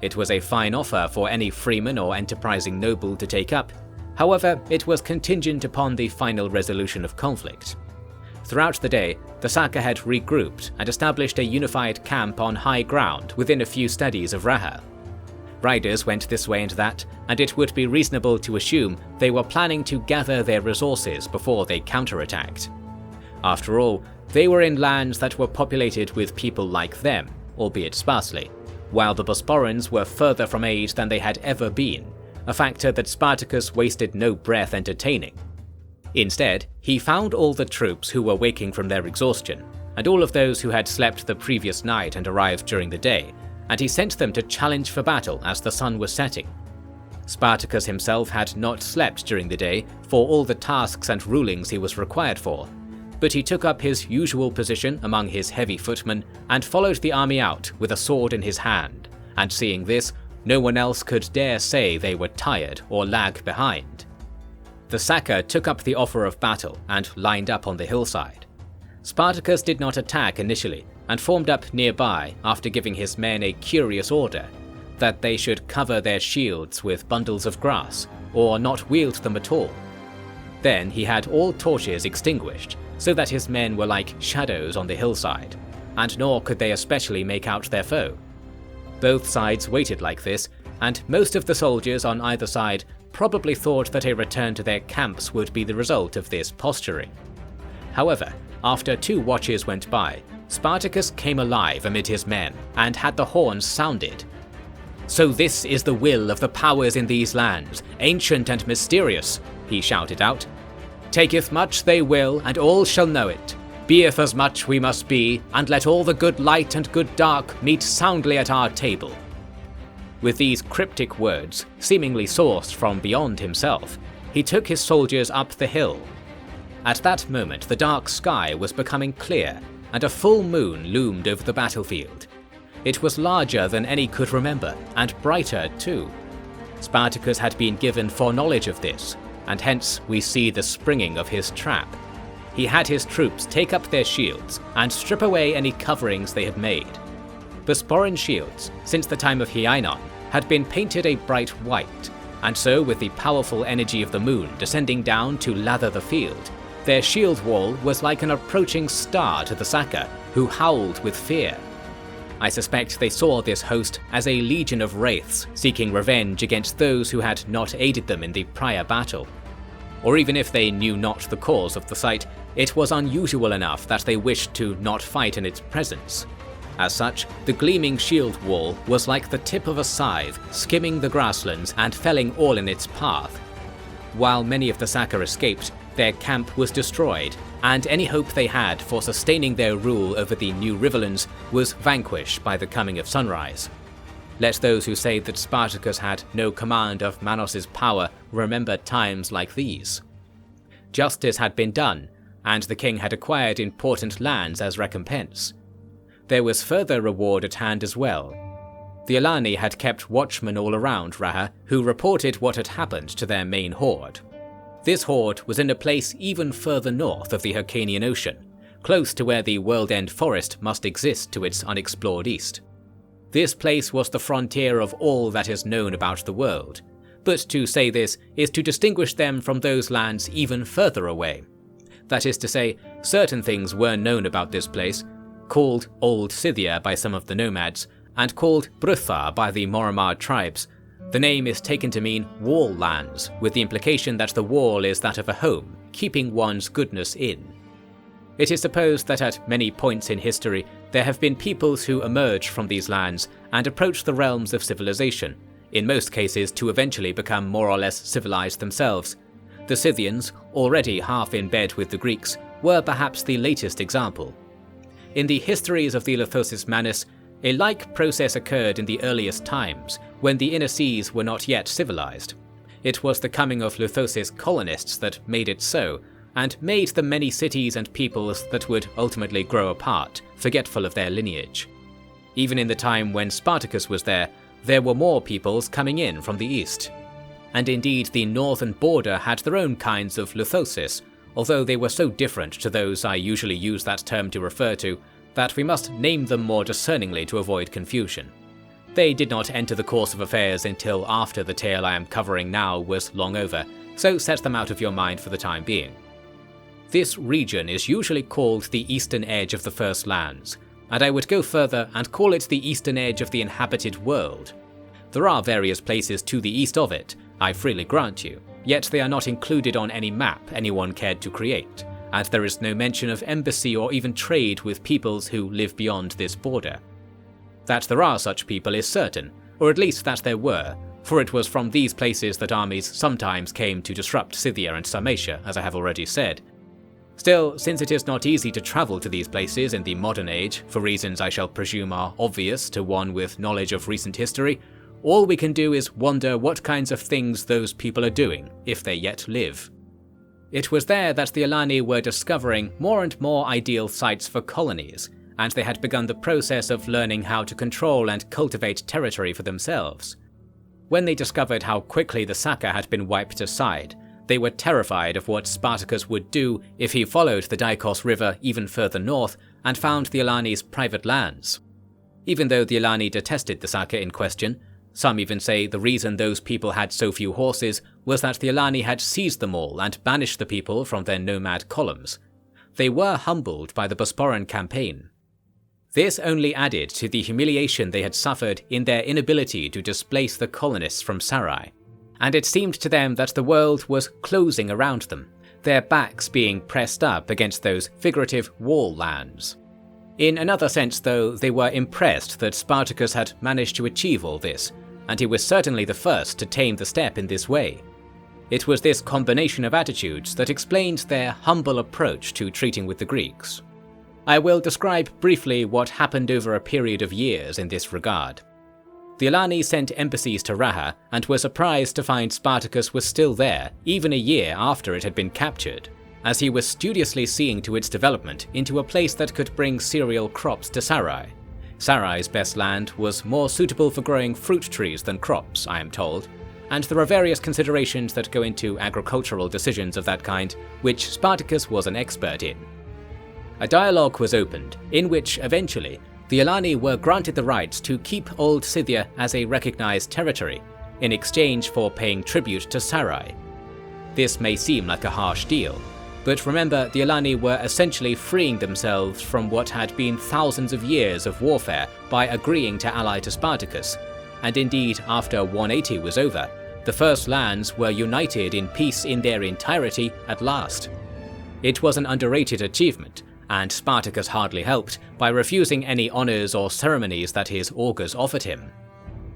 Speaker 1: It was a fine offer for any freeman or enterprising noble to take up. However, it was contingent upon the final resolution of conflict. Throughout the day, the Saka had regrouped and established a unified camp on high ground within a few stadies of Raha. Riders went this way and that, and it would be reasonable to assume they were planning to gather their resources before they counterattacked. After all, they were in lands that were populated with people like them, albeit sparsely, while the Bosporans were further from aid than they had ever been, a factor that Spartacus wasted no breath entertaining. Instead, he found all the troops who were waking from their exhaustion, and all of those who had slept the previous night and arrived during the day, and he sent them to challenge for battle as the sun was setting. Spartacus himself had not slept during the day for all the tasks and rulings he was required for, but he took up his usual position among his heavy footmen and followed the army out with a sword in his hand, and seeing this, no one else could dare say they were tired or lag behind. The Saka took up the offer of battle and lined up on the hillside. Spartacus did not attack initially and formed up nearby after giving his men a curious order that they should cover their shields with bundles of grass or not wield them at all. Then he had all torches extinguished so that his men were like shadows on the hillside, and nor could they especially make out their foe. Both sides waited like this, and most of the soldiers on either side probably thought that a return to their camps would be the result of this posturing. However, after 2 watches went by, Spartacus came alive amid his men and had the horns sounded. "So this is the will of the powers in these lands, ancient and mysterious," he shouted out. "Taketh much they will, and all shall know it. Beeth as much we must be, and let all the good light and good dark meet soundly at our table." With these cryptic words, seemingly sourced from beyond himself, he took his soldiers up the hill. At that moment the dark sky was becoming clear, and a full moon loomed over the battlefield. It was larger than any could remember, and brighter too. Spartacus had been given foreknowledge of this, and hence we see the springing of his trap. He had his troops take up their shields and strip away any coverings they had made. Bosporan shields, since the time of Hyaenon, had been painted a bright white, and so with the powerful energy of the moon descending down to lather the field, their shield wall was like an approaching star to the Saka, who howled with fear. I suspect they saw this host as a legion of wraiths seeking revenge against those who had not aided them in the prior battle. Or even if they knew not the cause of the sight, it was unusual enough that they wished to not fight in its presence. As such, the gleaming shield wall was like the tip of a scythe, skimming the grasslands and felling all in its path. While many of the Saka escaped, their camp was destroyed, and any hope they had for sustaining their rule over the new riverlands was vanquished by the coming of sunrise. Let those who say that Spartacus had no command of Manos's power remember times like these. Justice had been done, and the king had acquired important lands as recompense. There was further reward at hand as well. The Alani had kept watchmen all around Raha who reported what had happened to their main horde. This horde was in a place even further north of the Hyrcanian Ocean, close to where the World-End Forest must exist to its unexplored east. This place was the frontier of all that is known about the world, but to say this is to distinguish them from those lands even further away. That is to say, certain things were known about this place, called Old Scythia by some of the nomads, and called Brutha by the Morrow tribes. The name is taken to mean wall lands, with the implication that the wall is that of a home, keeping one's goodness in. It is supposed that at many points in history there have been peoples who emerge from these lands and approach the realms of civilization, in most cases to eventually become more or less civilized themselves. The Scythians, already half in bed with the Greeks, were perhaps the latest example. in the histories of the Lithosis Manus, a like process occurred in the earliest times, when the inner seas were not yet civilized. It was the coming of Lithosis colonists that made it so, and made the many cities and peoples that would ultimately grow apart, forgetful of their lineage. Even in the time when Spartacus was there were more peoples coming in from the east. And indeed the northern border had their own kinds of Lithosis, although they were so different to those I usually use that term to refer to, that we must name them more discerningly to avoid confusion. They did not enter the course of affairs until after the tale I am covering now was long over, so set them out of your mind for the time being. This region is usually called the eastern edge of the First Lands, and I would go further and call it the eastern edge of the inhabited world. There are various places to the east of it, I freely grant you, yet they are not included on any map anyone cared to create, and there is no mention of embassy or even trade with peoples who live beyond this border. That there are such people is certain, or at least that there were, for it was from these places that armies sometimes came to disrupt Scythia and Sarmatia, as I have already said. Still, since it is not easy to travel to these places in the modern age, for reasons I shall presume are obvious to one with knowledge of recent history, all we can do is wonder what kinds of things those people are doing, if they yet live. It was there that the Alani were discovering more and more ideal sites for colonies, and they had begun the process of learning how to control and cultivate territory for themselves. When they discovered how quickly the Saka had been wiped aside, they were terrified of what Spartacus would do if he followed the Dikos River even further north and found the Alani's private lands. Even though the Alani detested the Saka in question, some even say the reason those people had so few horses was that the Alani had seized them all and banished the people from their nomad columns. They were humbled by the Bosporan campaign. This only added to the humiliation they had suffered in their inability to displace the colonists from Sarai, and it seemed to them that the world was closing around them, their backs being pressed up against those figurative wall lands. In another sense, though, they were impressed that Spartacus had managed to achieve all this, and he was certainly the first to tame the steppe in this way. It was this combination of attitudes that explained their humble approach to treating with the Greeks. I will describe briefly what happened over a period of years in this regard. The Alani sent embassies to Raha and were surprised to find Spartacus was still there, even a year after it had been captured, as he was studiously seeing to its development into a place that could bring cereal crops to Sarai. Sarai's best land was more suitable for growing fruit trees than crops, I am told, and there are various considerations that go into agricultural decisions of that kind, which Spartacus was an expert in. A dialogue was opened, in which eventually the Alani were granted the rights to keep Old Scythia as a recognized territory, in exchange for paying tribute to Sarai. This may seem like a harsh deal, but remember the Alani were essentially freeing themselves from what had been thousands of years of warfare by agreeing to ally to Spartacus, and indeed after 180 was over, the First Lands were united in peace in their entirety at last. It was an underrated achievement, and Spartacus hardly helped by refusing any honours or ceremonies that his augurs offered him.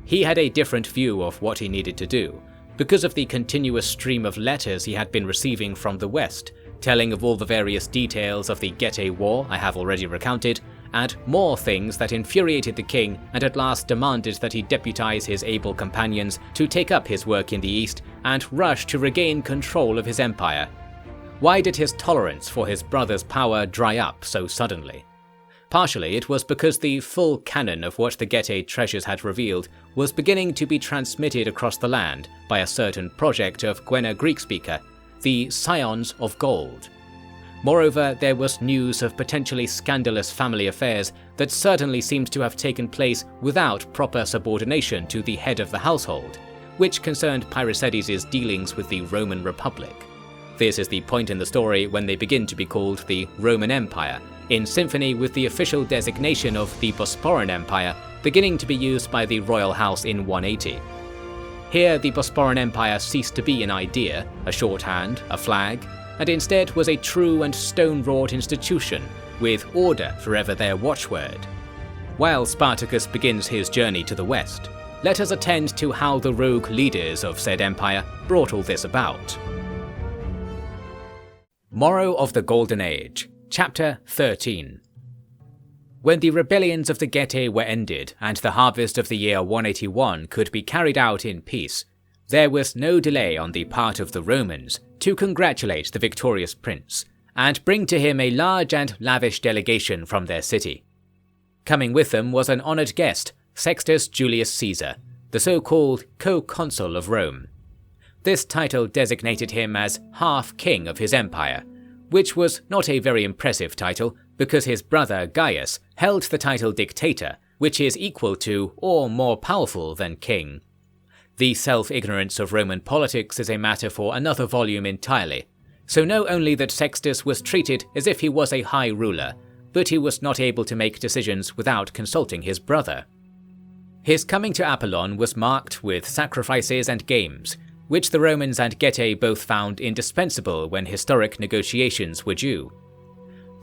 Speaker 1: He had a different view of what he needed to do, because of the continuous stream of letters he had been receiving from the West, telling of all the various details of the Getae War I have already recounted, and more things that infuriated the king and at last demanded that he deputize his able companions to take up his work in the East and rush to regain control of his empire. Why did his tolerance for his brother's power dry up so suddenly? Partially it was because the full canon of what the Getae treasures had revealed was beginning to be transmitted across the land by a certain project of Gwena Greek-speaker, the Scions of Gold. Moreover, there was news of potentially scandalous family affairs that certainly seemed to have taken place without proper subordination to the head of the household, which concerned Pyrrhosides' dealings with the Roman Republic. This is the point in the story when they begin to be called the Roman Empire, in symphony with the official designation of the Bosporan Empire beginning to be used by the royal house in 180. Here the Bosporan Empire ceased to be an idea, a shorthand, a flag, and instead was a true and stone-wrought institution, with order forever their watchword. While Spartacus begins his journey to the west, let us attend to how the rogue leaders of said empire brought all this about. Morrow of the Golden Age, Chapter 13. When the rebellions of the Getae were ended and the harvest of the year 181 could be carried out in peace, there was no delay on the part of the Romans to congratulate the victorious prince and bring to him a large and lavish delegation from their city. Coming with them was an honoured guest, Sextus Julius Caesar, the so-called co-consul of Rome. This title designated him as half-king of his empire, which was not a very impressive title because his brother Gaius held the title dictator, which is equal to or more powerful than king. The self-ignorance of Roman politics is a matter for another volume entirely, so know only that Sextus was treated as if he was a high ruler, but he was not able to make decisions without consulting his brother. His coming to Apollon was marked with sacrifices and games, which the Romans and Getae both found indispensable when historic negotiations were due.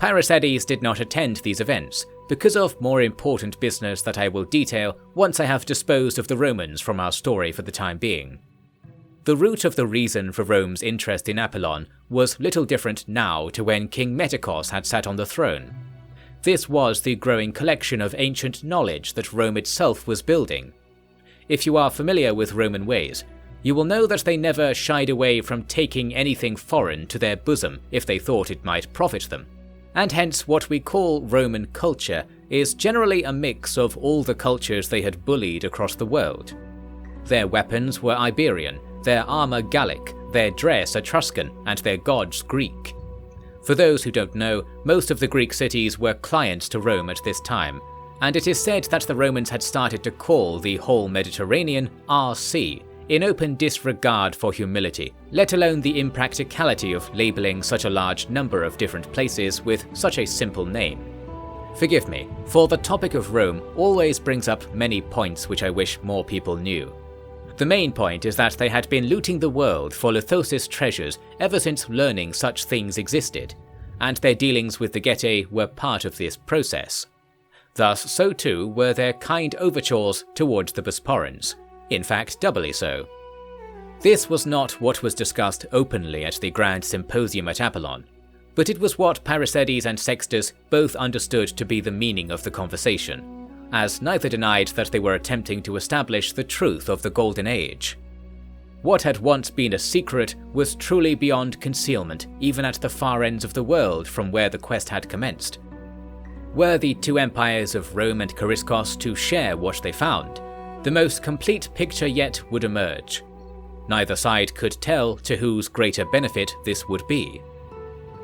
Speaker 1: Parisades did not attend these events because of more important business that I will detail once I have disposed of the Romans from our story for the time being. The root of the reason for Rome's interest in Apollon was little different now to when King Meticos had sat on the throne. This was the growing collection of ancient knowledge that Rome itself was building. If you are familiar with Roman ways, you will know that they never shied away from taking anything foreign to their bosom if they thought it might profit them, and hence what we call Roman culture is generally a mix of all the cultures they had bullied across the world. Their weapons were Iberian, their armour Gallic, their dress Etruscan, and their gods Greek. For those who don't know, most of the Greek cities were clients to Rome at this time, and it is said that the Romans had started to call the whole Mediterranean RC, in open disregard for humility, let alone the impracticality of labelling such a large number of different places with such a simple name. Forgive me, for the topic of Rome always brings up many points which I wish more people knew. The main point is that they had been looting the world for Lithosis treasures ever since learning such things existed, and their dealings with the Getae were part of this process. Thus, so too were their kind overtures towards the Bosporans. In fact, doubly so. This was not what was discussed openly at the Grand Symposium at Apollon, but it was what Parisades and Sextus both understood to be the meaning of the conversation, as neither denied that they were attempting to establish the truth of the Golden Age. What had once been a secret was truly beyond concealment even at the far ends of the world from where the quest had commenced. Were the two empires of Rome and Coriscos to share what they found, the most complete picture yet would emerge. Neither side could tell to whose greater benefit this would be.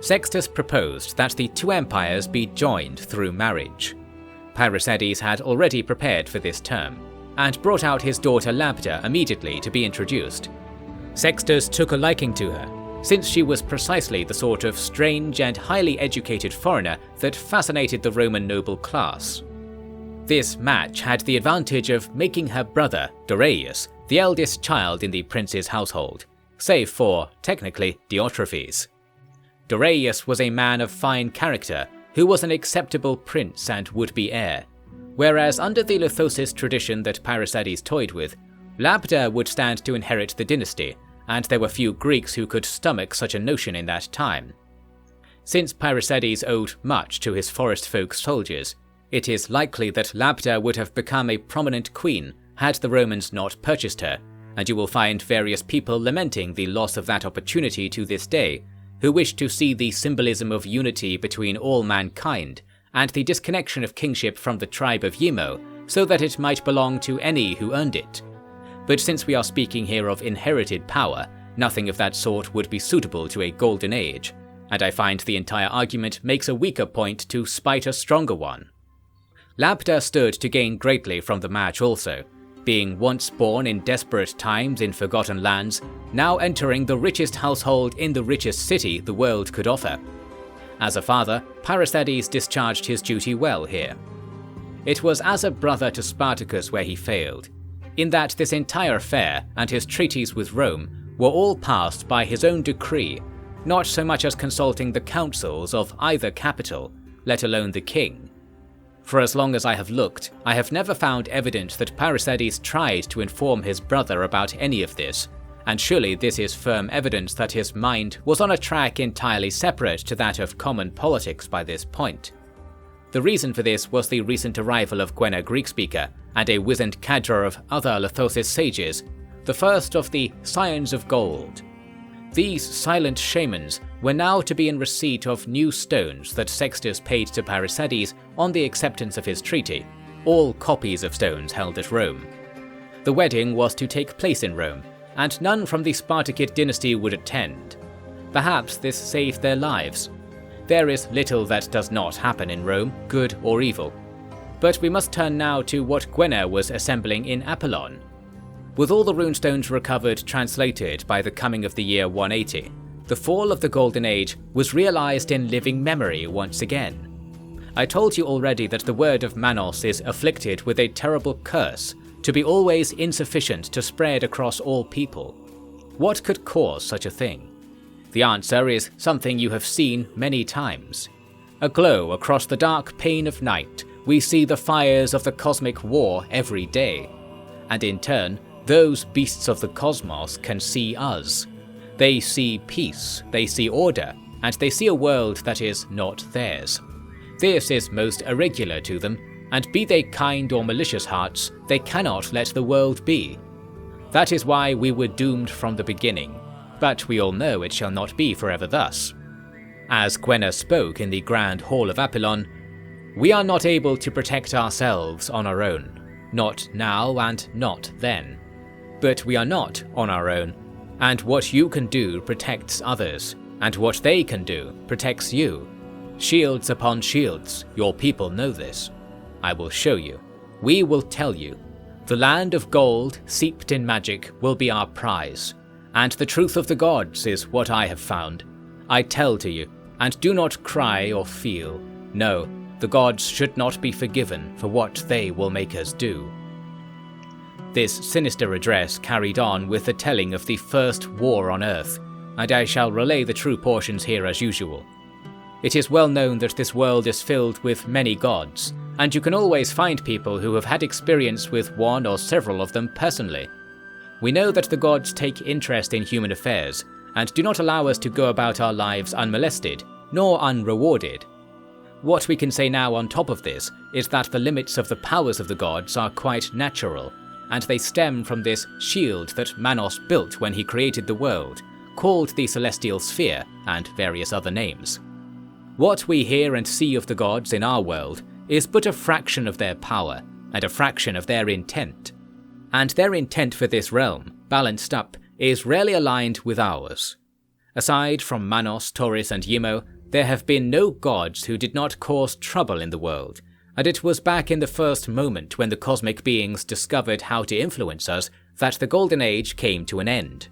Speaker 1: Sextus proposed that the two empires be joined through marriage. Parisades had already prepared for this term, and brought out his daughter Labda immediately to be introduced. Sextus took a liking to her, since she was precisely the sort of strange and highly educated foreigner that fascinated the Roman noble class. This match had the advantage of making her brother, Doraius, the eldest child in the prince's household, save for, technically, Diotrephes. Doraius was a man of fine character who was an acceptable prince and would-be heir, whereas under the Lithosis tradition that Parisades toyed with, Labda would stand to inherit the dynasty, and there were few Greeks who could stomach such a notion in that time. Since Parisades owed much to his forest folk soldiers, it is likely that Labda would have become a prominent queen had the Romans not purchased her, and you will find various people lamenting the loss of that opportunity to this day, who wish to see the symbolism of unity between all mankind and the disconnection of kingship from the tribe of Yimo so that it might belong to any who earned it. But since we are speaking here of inherited power, nothing of that sort would be suitable to a golden age, and I find the entire argument makes a weaker point to spite a stronger one. Labda stood to gain greatly from the match also, being once born in desperate times in forgotten lands, now entering the richest household in the richest city the world could offer. As a father, Parisades discharged his duty well here. It was as a brother to Spartacus where he failed, in that this entire affair and his treaties with Rome were all passed by his own decree, not so much as consulting the councils of either capital, let alone the king. For as long as I have looked, I have never found evidence that Parisades tried to inform his brother about any of this, and surely this is firm evidence that his mind was on a track entirely separate to that of common politics by this point. The reason for this was the recent arrival of Gwenna Greekspeaker and a wizened cadre of other Lithosis sages, the first of the Scions of Gold. These silent shamans were now to be in receipt of new stones that Sextus paid to Parisades on the acceptance of his treaty, all copies of stones held at Rome. The wedding was to take place in Rome, and none from the Spartacid dynasty would attend. Perhaps this saved their lives. There is little that does not happen in Rome, good or evil. But we must turn now to what Gwenna was assembling in Apollon. With all the runestones recovered translated by the coming of the year 180, the fall of the Golden Age was realized in living memory once again. I told you already that the word of Manos is afflicted with a terrible curse, to be always insufficient to spread across all people. What could cause such a thing? The answer is something you have seen many times. Aglow across the dark pane of night, we see the fires of the cosmic war every day. And in turn, those beasts of the cosmos can see us. They see peace, they see order, and they see a world that is not theirs. This is most irregular to them, and be they kind or malicious hearts, they cannot let the world be. That is why we were doomed from the beginning, but we all know it shall not be forever thus. As Gwenna spoke in the Grand Hall of Apollon, we are not able to protect ourselves on our own, not now and not then. But we are not on our own, and what you can do protects others, and what they can do protects you. Shields upon shields, your people know this. I will show you. We will tell you. The land of gold, seeped in magic, will be our prize, and the truth of the gods is what I have found. I tell to you, and do not cry or feel. No, the gods should not be forgiven for what they will make us do. This sinister address carried on with the telling of the first war on Earth, and I shall relay the true portions here as usual. It is well known that this world is filled with many gods, and you can always find people who have had experience with one or several of them personally. We know that the gods take interest in human affairs, and do not allow us to go about our lives unmolested, nor unrewarded. What we can say now on top of this is that the limits of the powers of the gods are quite natural, and they stem from this shield that Manos built when he created the world, called the Celestial Sphere, and various other names. What we hear and see of the gods in our world is but a fraction of their power, and a fraction of their intent. And their intent for this realm, balanced up, is rarely aligned with ours. Aside from Manos, Taurus and Imo, there have been no gods who did not cause trouble in the world, and it was back in the first moment when the cosmic beings discovered how to influence us that the Golden Age came to an end.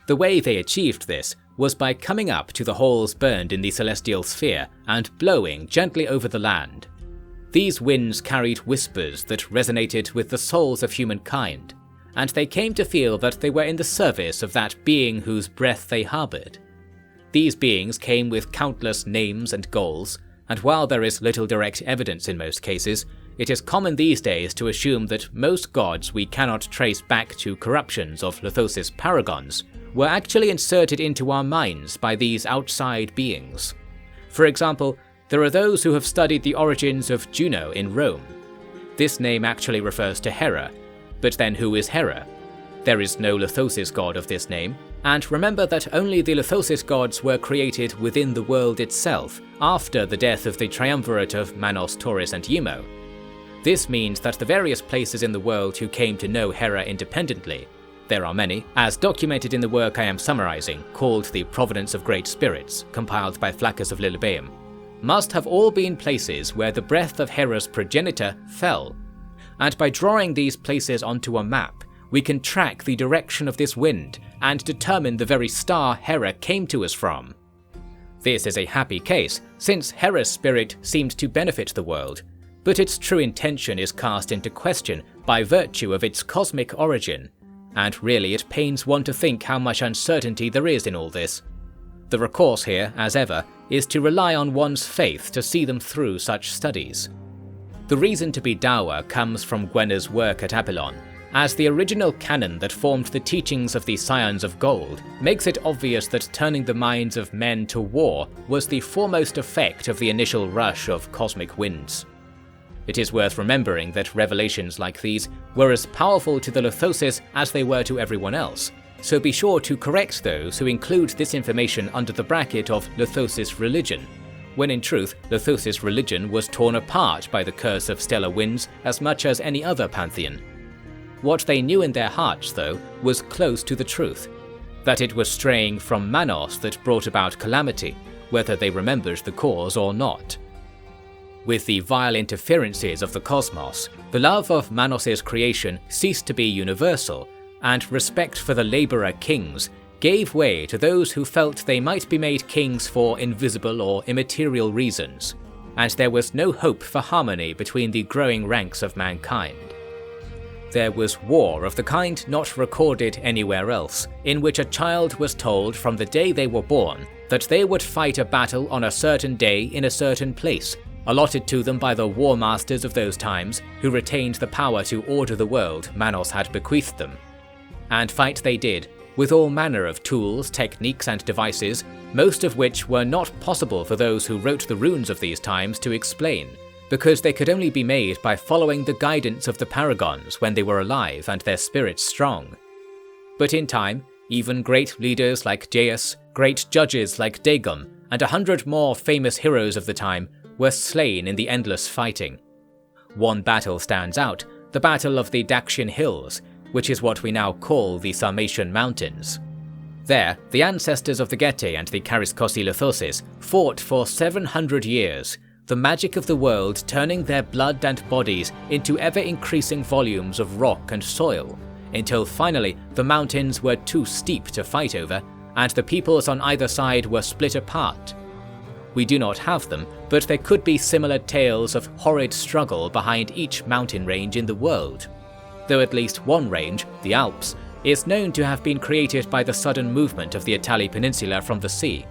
Speaker 1: The way they achieved this was by coming up to the holes burned in the Celestial Sphere and blowing gently over the land. These winds carried whispers that resonated with the souls of humankind, and they came to feel that they were in the service of that being whose breath they harbored. These beings came with countless names and goals, and while there is little direct evidence in most cases, it is common these days to assume that most gods we cannot trace back to corruptions of Lithosis paragons were actually inserted into our minds by these outside beings. For example, there are those who have studied the origins of Juno in Rome. This name actually refers to Hera, but then who is Hera? There is no Lithosis god of this name, and remember that only the Lithosis gods were created within the world itself after the death of the triumvirate of Manos, Taurus and Imo. This means that the various places in the world who came to know Hera independently, there are many, as documented in the work I am summarizing, called The Providence of Great Spirits, compiled by Flaccus of Lilybaeum, must have all been places where the breath of Hera's progenitor fell. And by drawing these places onto a map, we can track the direction of this wind and determine the very star Hera came to us from. This is a happy case, since Hera's spirit seemed to benefit the world, but its true intention is cast into question by virtue of its cosmic origin, and really it pains one to think how much uncertainty there is in all this. The recourse here, as ever, is to rely on one's faith to see them through such studies. The reason to be dour comes from Gwenna's work at Apollon, as the original canon that formed the teachings of the Scions of Gold makes it obvious that turning the minds of men to war was the foremost effect of the initial rush of cosmic winds. It is worth remembering that revelations like these were as powerful to the Lithosis as they were to everyone else, so be sure to correct those who include this information under the bracket of Lithosis religion, when in truth Lithosis religion was torn apart by the curse of stellar winds as much as any other pantheon. What they knew in their hearts, though, was close to the truth, that it was straying from Manos that brought about calamity, whether they remembered the cause or not. With the vile interferences of the cosmos, the love of Manos' creation ceased to be universal, and respect for the labourer kings gave way to those who felt they might be made kings for invisible or immaterial reasons, and there was no hope for harmony between the growing ranks of mankind. There was war of the kind not recorded anywhere else, in which a child was told from the day they were born that they would fight a battle on a certain day in a certain place, allotted to them by the war masters of those times, who retained the power to order the world Manos had bequeathed them. And fight they did, with all manner of tools, techniques and devices, most of which were not possible for those who wrote the runes of these times to explain, because they could only be made by following the guidance of the paragons when they were alive and their spirits strong. But in time, even great leaders like Jaius, great judges like Dagon, and 100 more famous heroes of the time were slain in the endless fighting. One battle stands out, the Battle of the Dacian Hills, which is what we now call the Sarmatian Mountains. There, the ancestors of the Getae and the Kariskosi Lithosis fought for 700 years, the magic of the world turning their blood and bodies into ever-increasing volumes of rock and soil, until finally the mountains were too steep to fight over, and the peoples on either side were split apart. We do not have them, but there could be similar tales of horrid struggle behind each mountain range in the world, though at least one range, the Alps, is known to have been created by the sudden movement of the Itali Peninsula from the sea,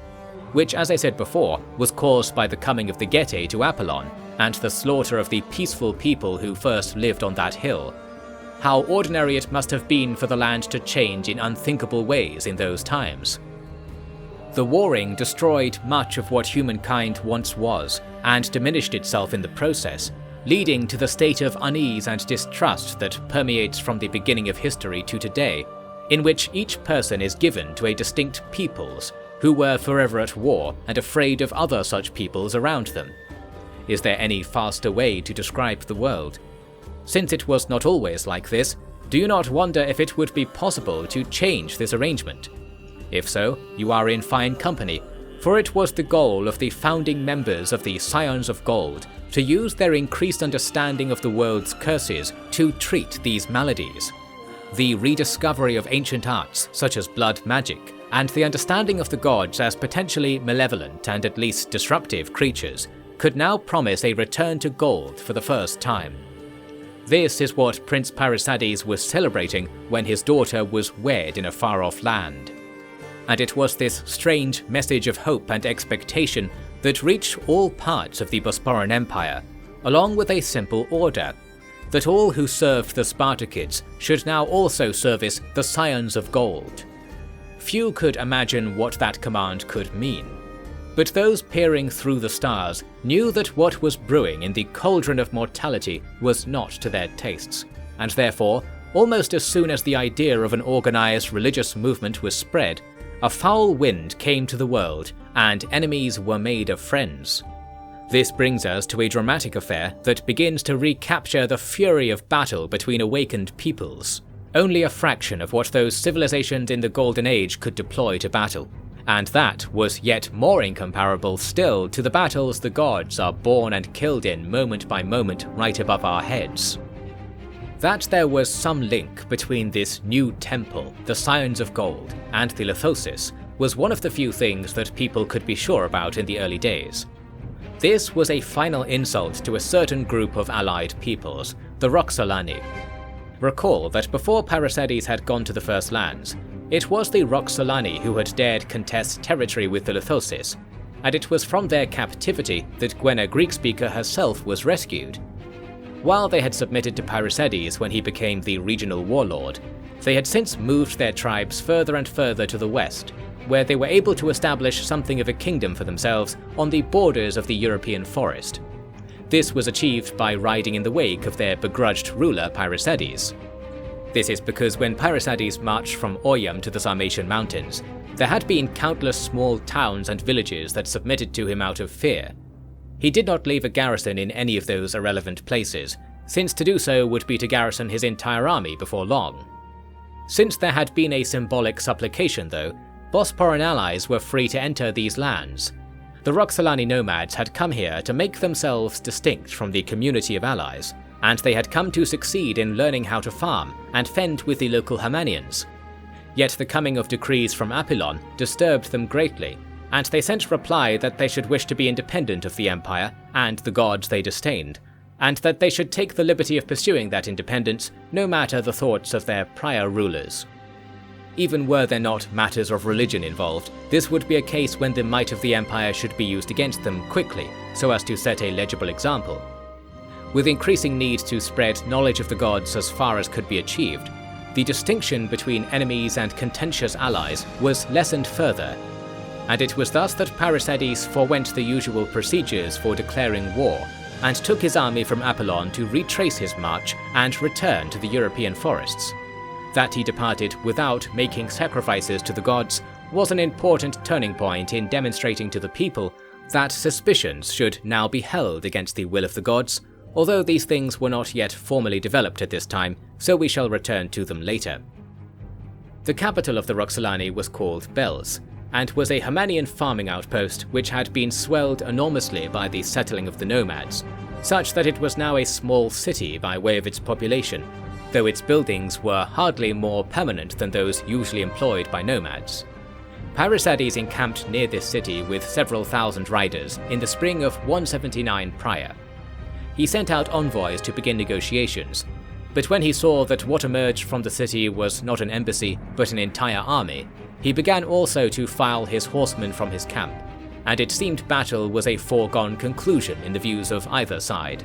Speaker 1: which, as I said before, was caused by the coming of the Getae to Apollon, and the slaughter of the peaceful people who first lived on that hill. How ordinary it must have been for the land to change in unthinkable ways in those times. The warring destroyed much of what humankind once was, and diminished itself in the process, leading to the state of unease and distrust that permeates from the beginning of history to today, in which each person is given to a distinct peoples, who were forever at war and afraid of other such peoples around them. Is there any faster way to describe the world? Since it was not always like this, do you not wonder if it would be possible to change this arrangement? If so, you are in fine company, for it was the goal of the founding members of the Scions of Gold to use their increased understanding of the world's curses to treat these maladies. The rediscovery of ancient arts, such as blood magic, and the understanding of the gods as potentially malevolent and at least disruptive creatures, could now promise a return to gold for the first time. This is what Prince Parisades was celebrating when his daughter was wed in a far-off land. And it was this strange message of hope and expectation that reached all parts of the Bosporan Empire, along with a simple order, that all who served the Spartakids should now also service the Scions of Gold. Few could imagine what that command could mean, but those peering through the stars knew that what was brewing in the cauldron of mortality was not to their tastes, and therefore, almost as soon as the idea of an organized religious movement was spread, a foul wind came to the world, and enemies were made of friends. This brings us to a dramatic affair that begins to recapture the fury of battle between awakened peoples, only a fraction of what those civilizations in the Golden Age could deploy to battle, and that was yet more incomparable still to the battles the gods are born and killed in moment by moment right above our heads. That there was some link between this new temple, the Scions of Gold, and the Lithosis was one of the few things that people could be sure about in the early days. This was a final insult to a certain group of allied peoples, the Roxolani. Recall that before Parisades had gone to the First Lands, it was the Roxolani who had dared contest territory with the Lithosis, and it was from their captivity that Gwenna Greekspeaker herself was rescued. While they had submitted to Parysades when he became the regional warlord, they had since moved their tribes further and further to the west, where they were able to establish something of a kingdom for themselves on the borders of the European forest. This was achieved by riding in the wake of their begrudged ruler Parysades. This is because when Parysades marched from Oyam to the Sarmatian mountains, there had been countless small towns and villages that submitted to him out of fear. He did not leave a garrison in any of those irrelevant places, since to do so would be to garrison his entire army before long. Since there had been a symbolic supplication though, Bosporan allies were free to enter these lands. The Roxolani nomads had come here to make themselves distinct from the community of allies, and they had come to succeed in learning how to farm and fend with the local Hamanians. Yet the coming of decrees from Apollon disturbed them greatly, and they sent reply that they should wish to be independent of the empire and the gods they disdained, and that they should take the liberty of pursuing that independence no matter the thoughts of their prior rulers. Even were there not matters of religion involved, this would be a case when the might of the empire should be used against them quickly, so as to set a legible example. With increasing need to spread knowledge of the gods as far as could be achieved, the distinction between enemies and contentious allies was lessened further, and it was thus that Parysades forewent the usual procedures for declaring war, and took his army from Apollon to retrace his march and return to the European forests. That he departed without making sacrifices to the gods was an important turning point in demonstrating to the people that suspicions should now be held against the will of the gods, although these things were not yet formally developed at this time, so we shall return to them later. The capital of the Roxolani was called Bells, and was a Hamanian farming outpost which had been swelled enormously by the settling of the nomads, such that it was now a small city by way of its population, though its buildings were hardly more permanent than those usually employed by nomads. Parysades encamped near this city with several thousand riders in the spring of 179 prior. He sent out envoys to begin negotiations, but when he saw that what emerged from the city was not an embassy but an entire army, he began also to file his horsemen from his camp, and it seemed battle was a foregone conclusion in the views of either side.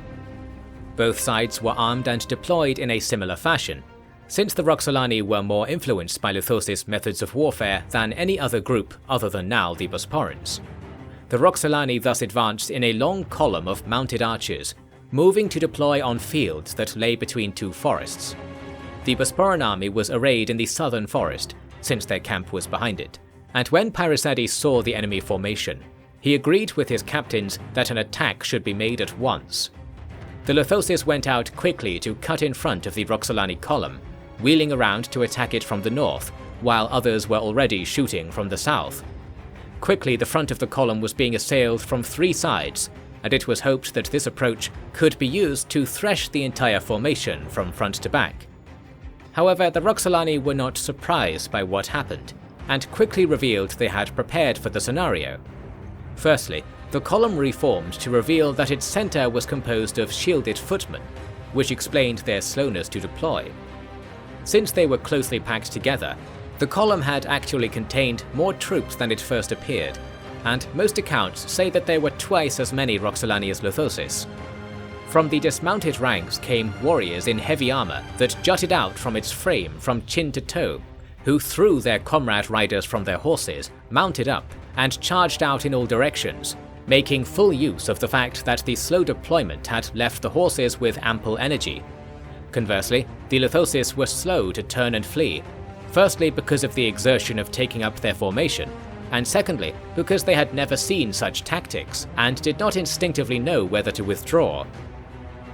Speaker 1: Both sides were armed and deployed in a similar fashion, since the Roxolani were more influenced by Lithosis' methods of warfare than any other group other than now the Bosporans. The Roxolani thus advanced in a long column of mounted archers, moving to deploy on fields that lay between two forests. The Bosporan army was arrayed in the southern forest, since their camp was behind it, and when Parysades saw the enemy formation, he agreed with his captains that an attack should be made at once. The Lithosis went out quickly to cut in front of the Roxolani column, wheeling around to attack it from the north, while others were already shooting from the south. Quickly the front of the column was being assailed from three sides, and it was hoped that this approach could be used to thresh the entire formation from front to back. However, the Roxolani were not surprised by what happened, and quickly revealed they had prepared for the scenario. Firstly, the column reformed to reveal that its center was composed of shielded footmen, which explained their slowness to deploy. Since they were closely packed together, the column had actually contained more troops than it first appeared, and most accounts say that there were twice as many Roxolani as Lithosis. From the dismounted ranks came warriors in heavy armor that jutted out from its frame from chin to toe, who threw their comrade riders from their horses, mounted up, and charged out in all directions, making full use of the fact that the slow deployment had left the horses with ample energy. Conversely, the Lithosis were slow to turn and flee, firstly because of the exertion of taking up their formation, and secondly because they had never seen such tactics and did not instinctively know whether to withdraw.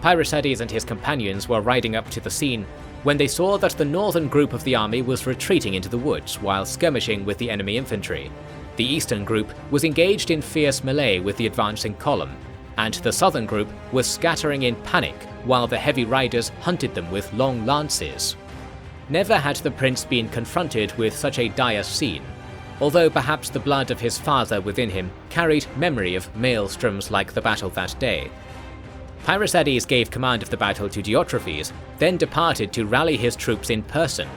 Speaker 1: Parysades and his companions were riding up to the scene when they saw that the northern group of the army was retreating into the woods while skirmishing with the enemy infantry. The eastern group was engaged in fierce melee with the advancing column, and the southern group was scattering in panic while the heavy riders hunted them with long lances. Never had the prince been confronted with such a dire scene, although perhaps the blood of his father within him carried memory of maelstroms like the battle that day. Parysades gave command of the battle to Diotrephes, then departed to rally his troops in person.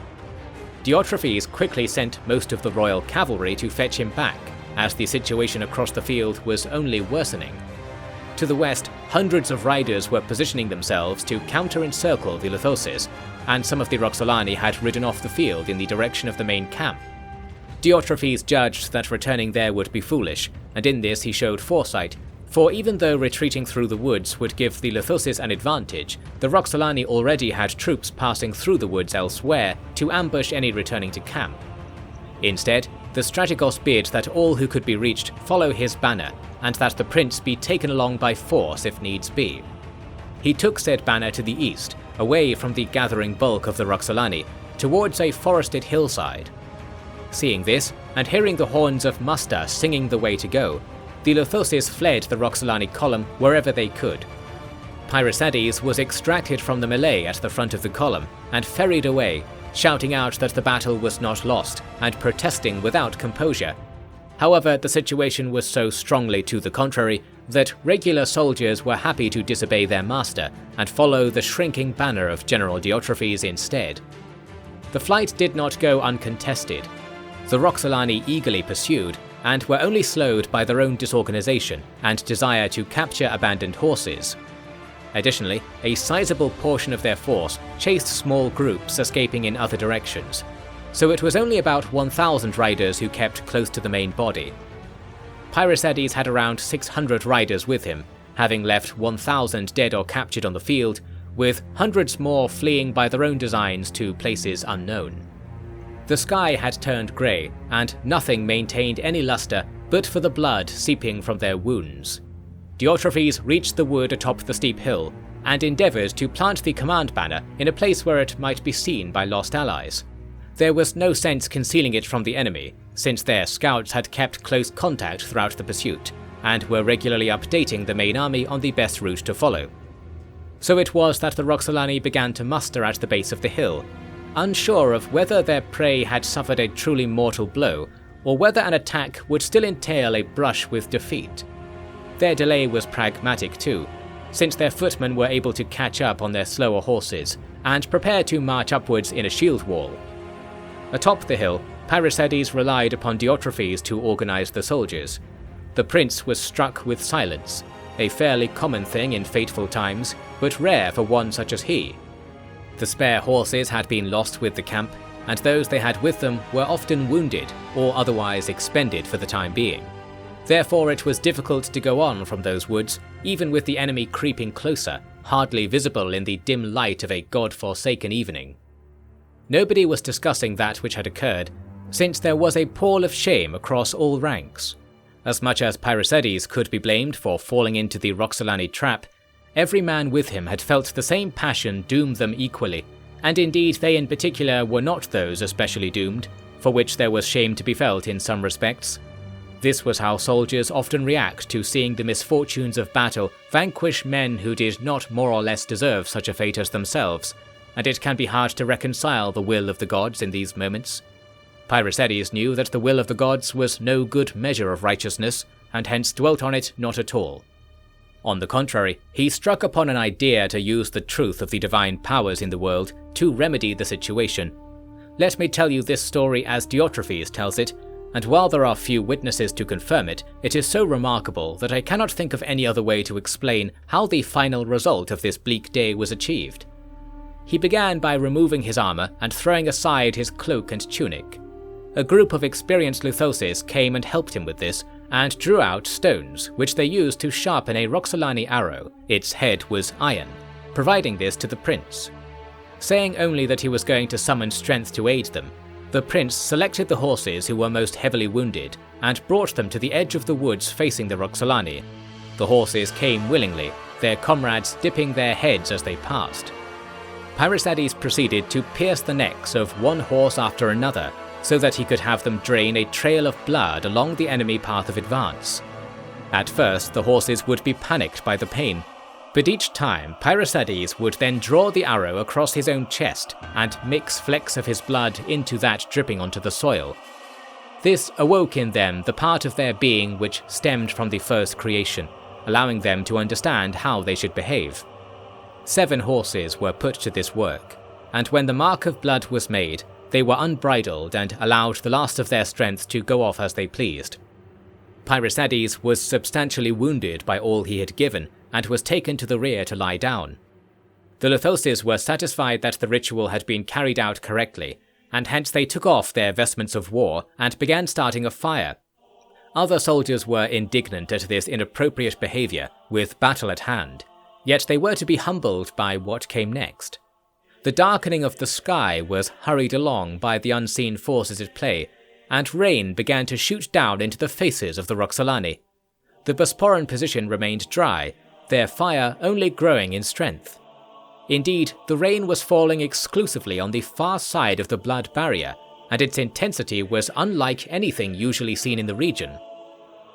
Speaker 1: Diotrephes quickly sent most of the royal cavalry to fetch him back, as the situation across the field was only worsening. To the west, hundreds of riders were positioning themselves to counter-encircle the Lithoses, and some of the Roxolani had ridden off the field in the direction of the main camp. Diotrephes judged that returning there would be foolish, and in this he showed foresight, for even though retreating through the woods would give the Lithoses an advantage, the Roxolani already had troops passing through the woods elsewhere to ambush any returning to camp. Instead, the strategos bid that all who could be reached follow his banner, and that the prince be taken along by force if needs be. He took said banner to the east, away from the gathering bulk of the Roxolani, towards a forested hillside. Seeing this, and hearing the horns of muster singing the way to go, the Lithoses fled the Roxolani column wherever they could. Pyrrhosides was extracted from the melee at the front of the column and ferried away, shouting out that the battle was not lost and protesting without composure. However, the situation was so strongly to the contrary that regular soldiers were happy to disobey their master and follow the shrinking banner of General Diotrephes instead. The flight did not go uncontested. The Roxolani eagerly pursued, and were only slowed by their own disorganization and desire to capture abandoned horses. Additionally, a sizable portion of their force chased small groups escaping in other directions, so it was only about 1,000 riders who kept close to the main body. Pyrrhosides had around 600 riders with him, having left 1,000 dead or captured on the field, with hundreds more fleeing by their own designs to places unknown. The sky had turned grey, and nothing maintained any luster but for the blood seeping from their wounds. Diotrephes reached the wood atop the steep hill, and endeavoured to plant the command banner in a place where it might be seen by lost allies. There was no sense concealing it from the enemy, since their scouts had kept close contact throughout the pursuit, and were regularly updating the main army on the best route to follow. So it was that the Roxolani began to muster at the base of the hill, unsure of whether their prey had suffered a truly mortal blow, or whether an attack would still entail a brush with defeat. Their delay was pragmatic too, since their footmen were able to catch up on their slower horses, and prepare to march upwards in a shield wall. Atop the hill, Pyrrhosides relied upon Diotrephes to organize the soldiers. The prince was struck with silence, a fairly common thing in fateful times, but rare for one such as he. The spare horses had been lost with the camp, and those they had with them were often wounded or otherwise expended for the time being. Therefore it was difficult to go on from those woods, even with the enemy creeping closer, hardly visible in the dim light of a god-forsaken evening. Nobody was discussing that which had occurred, since there was a pall of shame across all ranks. As much as Pyrrhosides could be blamed for falling into the Roxolani trap, every man with him had felt the same passion doom them equally, and indeed they in particular were not those especially doomed, for which there was shame to be felt in some respects. This was how soldiers often react to seeing the misfortunes of battle vanquish men who did not more or less deserve such a fate as themselves, and it can be hard to reconcile the will of the gods in these moments. Pyrrhosides knew that the will of the gods was no good measure of righteousness, and hence dwelt on it not at all. On the contrary, he struck upon an idea to use the truth of the divine powers in the world to remedy the situation. Let me tell you this story as Diotrephes tells it, and while there are few witnesses to confirm it, it is so remarkable that I cannot think of any other way to explain how the final result of this bleak day was achieved. He began by removing his armour and throwing aside his cloak and tunic. A group of experienced Lithoses came and helped him with this, and drew out stones, which they used to sharpen a Roxolani arrow. Its head was iron, providing this to the prince. Saying only that he was going to summon strength to aid them, the prince selected the horses who were most heavily wounded, and brought them to the edge of the woods facing the Roxolani. The horses came willingly, their comrades dipping their heads as they passed. Pyrrhosides proceeded to pierce the necks of one horse after another, so that he could have them drain a trail of blood along the enemy path of advance. At first, the horses would be panicked by the pain, but each time Pyrrhosides would then draw the arrow across his own chest and mix flecks of his blood into that dripping onto the soil. This awoke in them the part of their being which stemmed from the first creation, allowing them to understand how they should behave. 7 horses were put to this work, and when the mark of blood was made, they were unbridled and allowed the last of their strength to go off as they pleased. Pyrrhusades was substantially wounded by all he had given and was taken to the rear to lie down. The Lithoses were satisfied that the ritual had been carried out correctly, and hence they took off their vestments of war and began starting a fire. Other soldiers were indignant at this inappropriate behaviour, with battle at hand, yet they were to be humbled by what came next. The darkening of the sky was hurried along by the unseen forces at play, and rain began to shoot down into the faces of the Roxolani. The Bosporan position remained dry, their fire only growing in strength. Indeed, the rain was falling exclusively on the far side of the blood barrier, and its intensity was unlike anything usually seen in the region.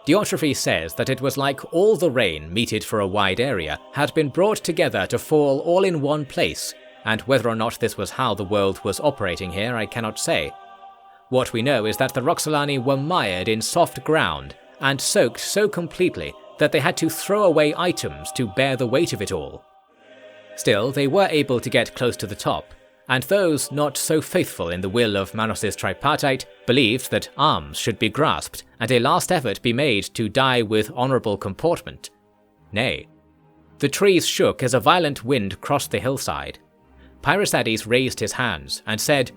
Speaker 1: Diotrephes says that it was like all the rain meted for a wide area had been brought together to fall all in one place, and whether or not this was how the world was operating here I cannot say. What we know is that the Roxolani were mired in soft ground and soaked so completely that they had to throw away items to bear the weight of it all. Still, they were able to get close to the top, and those not so faithful in the will of Manos' tripartite believed that arms should be grasped and a last effort be made to die with honourable comportment. Nay. The trees shook as a violent wind crossed the hillside. Pyrrhusades raised his hands and said,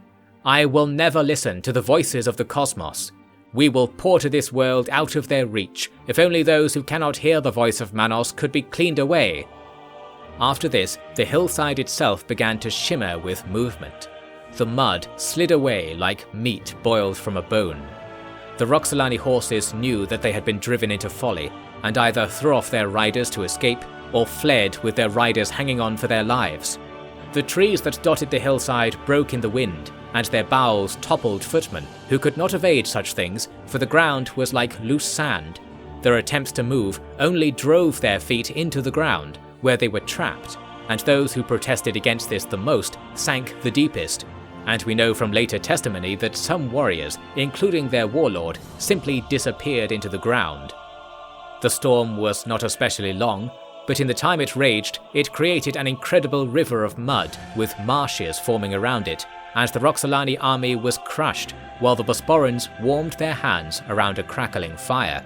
Speaker 1: "I will never listen to the voices of the cosmos. We will pour to this world out of their reach, if only those who cannot hear the voice of Manos could be cleaned away." After this, the hillside itself began to shimmer with movement. The mud slid away like meat boiled from a bone. The Roxolani horses knew that they had been driven into folly, and either threw off their riders to escape, or fled with their riders hanging on for their lives. The trees that dotted the hillside broke in the wind, and their boughs toppled footmen, who could not evade such things, for the ground was like loose sand. Their attempts to move only drove their feet into the ground, where they were trapped, and those who protested against this the most sank the deepest, and we know from later testimony that some warriors, including their warlord, simply disappeared into the ground. The storm was not especially long, but in the time it raged, it created an incredible river of mud, with marshes forming around it, and the Roxolani army was crushed, while the Bosporans warmed their hands around a crackling fire.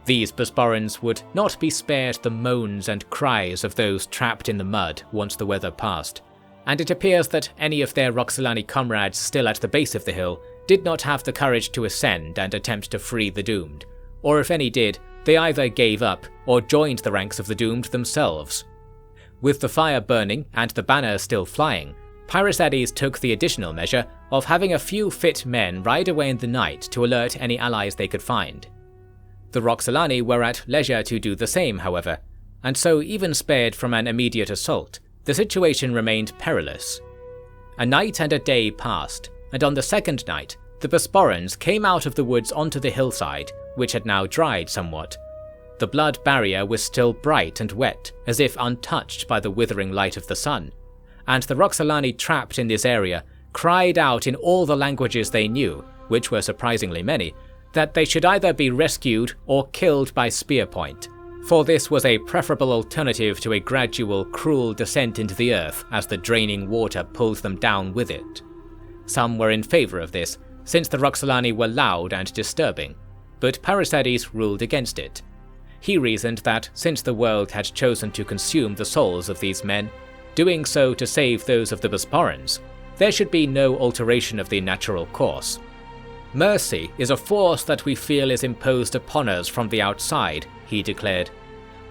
Speaker 1: These Bosporans would not be spared the moans and cries of those trapped in the mud once the weather passed, and it appears that any of their Roxolani comrades still at the base of the hill did not have the courage to ascend and attempt to free the doomed, or if any did, they either gave up or joined the ranks of the doomed themselves. With the fire burning and the banner still flying, Pyrrhusades took the additional measure of having a few fit men ride away in the night to alert any allies they could find. The Roxolani were at leisure to do the same, however, and so even spared from an immediate assault, the situation remained perilous. A night and a day passed, and on the second night, the Bosporans came out of the woods onto the hillside, which had now dried somewhat. The blood barrier was still bright and wet, as if untouched by the withering light of the sun, and the Roxolani trapped in this area cried out in all the languages they knew, which were surprisingly many, that they should either be rescued or killed by spear point, for this was a preferable alternative to a gradual, cruel descent into the earth as the draining water pulled them down with it. Some were in favour of this, since the Roxolani were loud and disturbing, but Pyrrhusades ruled against it. He reasoned that since the world had chosen to consume the souls of these men, doing so to save those of the Bosporans, there should be no alteration of the natural course. Mercy is a force that we feel is imposed upon us from the outside, he declared.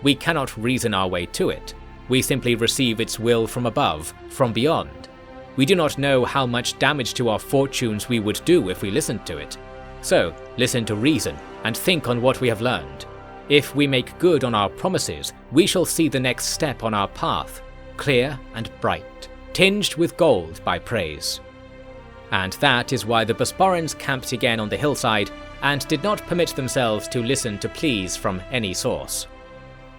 Speaker 1: We cannot reason our way to it. We simply receive its will from above, from beyond. We do not know how much damage to our fortunes we would do if we listened to it. So, listen to reason and think on what we have learned. If we make good on our promises, we shall see the next step on our path, clear and bright, tinged with gold by praise. And that is why the Bosporans camped again on the hillside and did not permit themselves to listen to pleas from any source.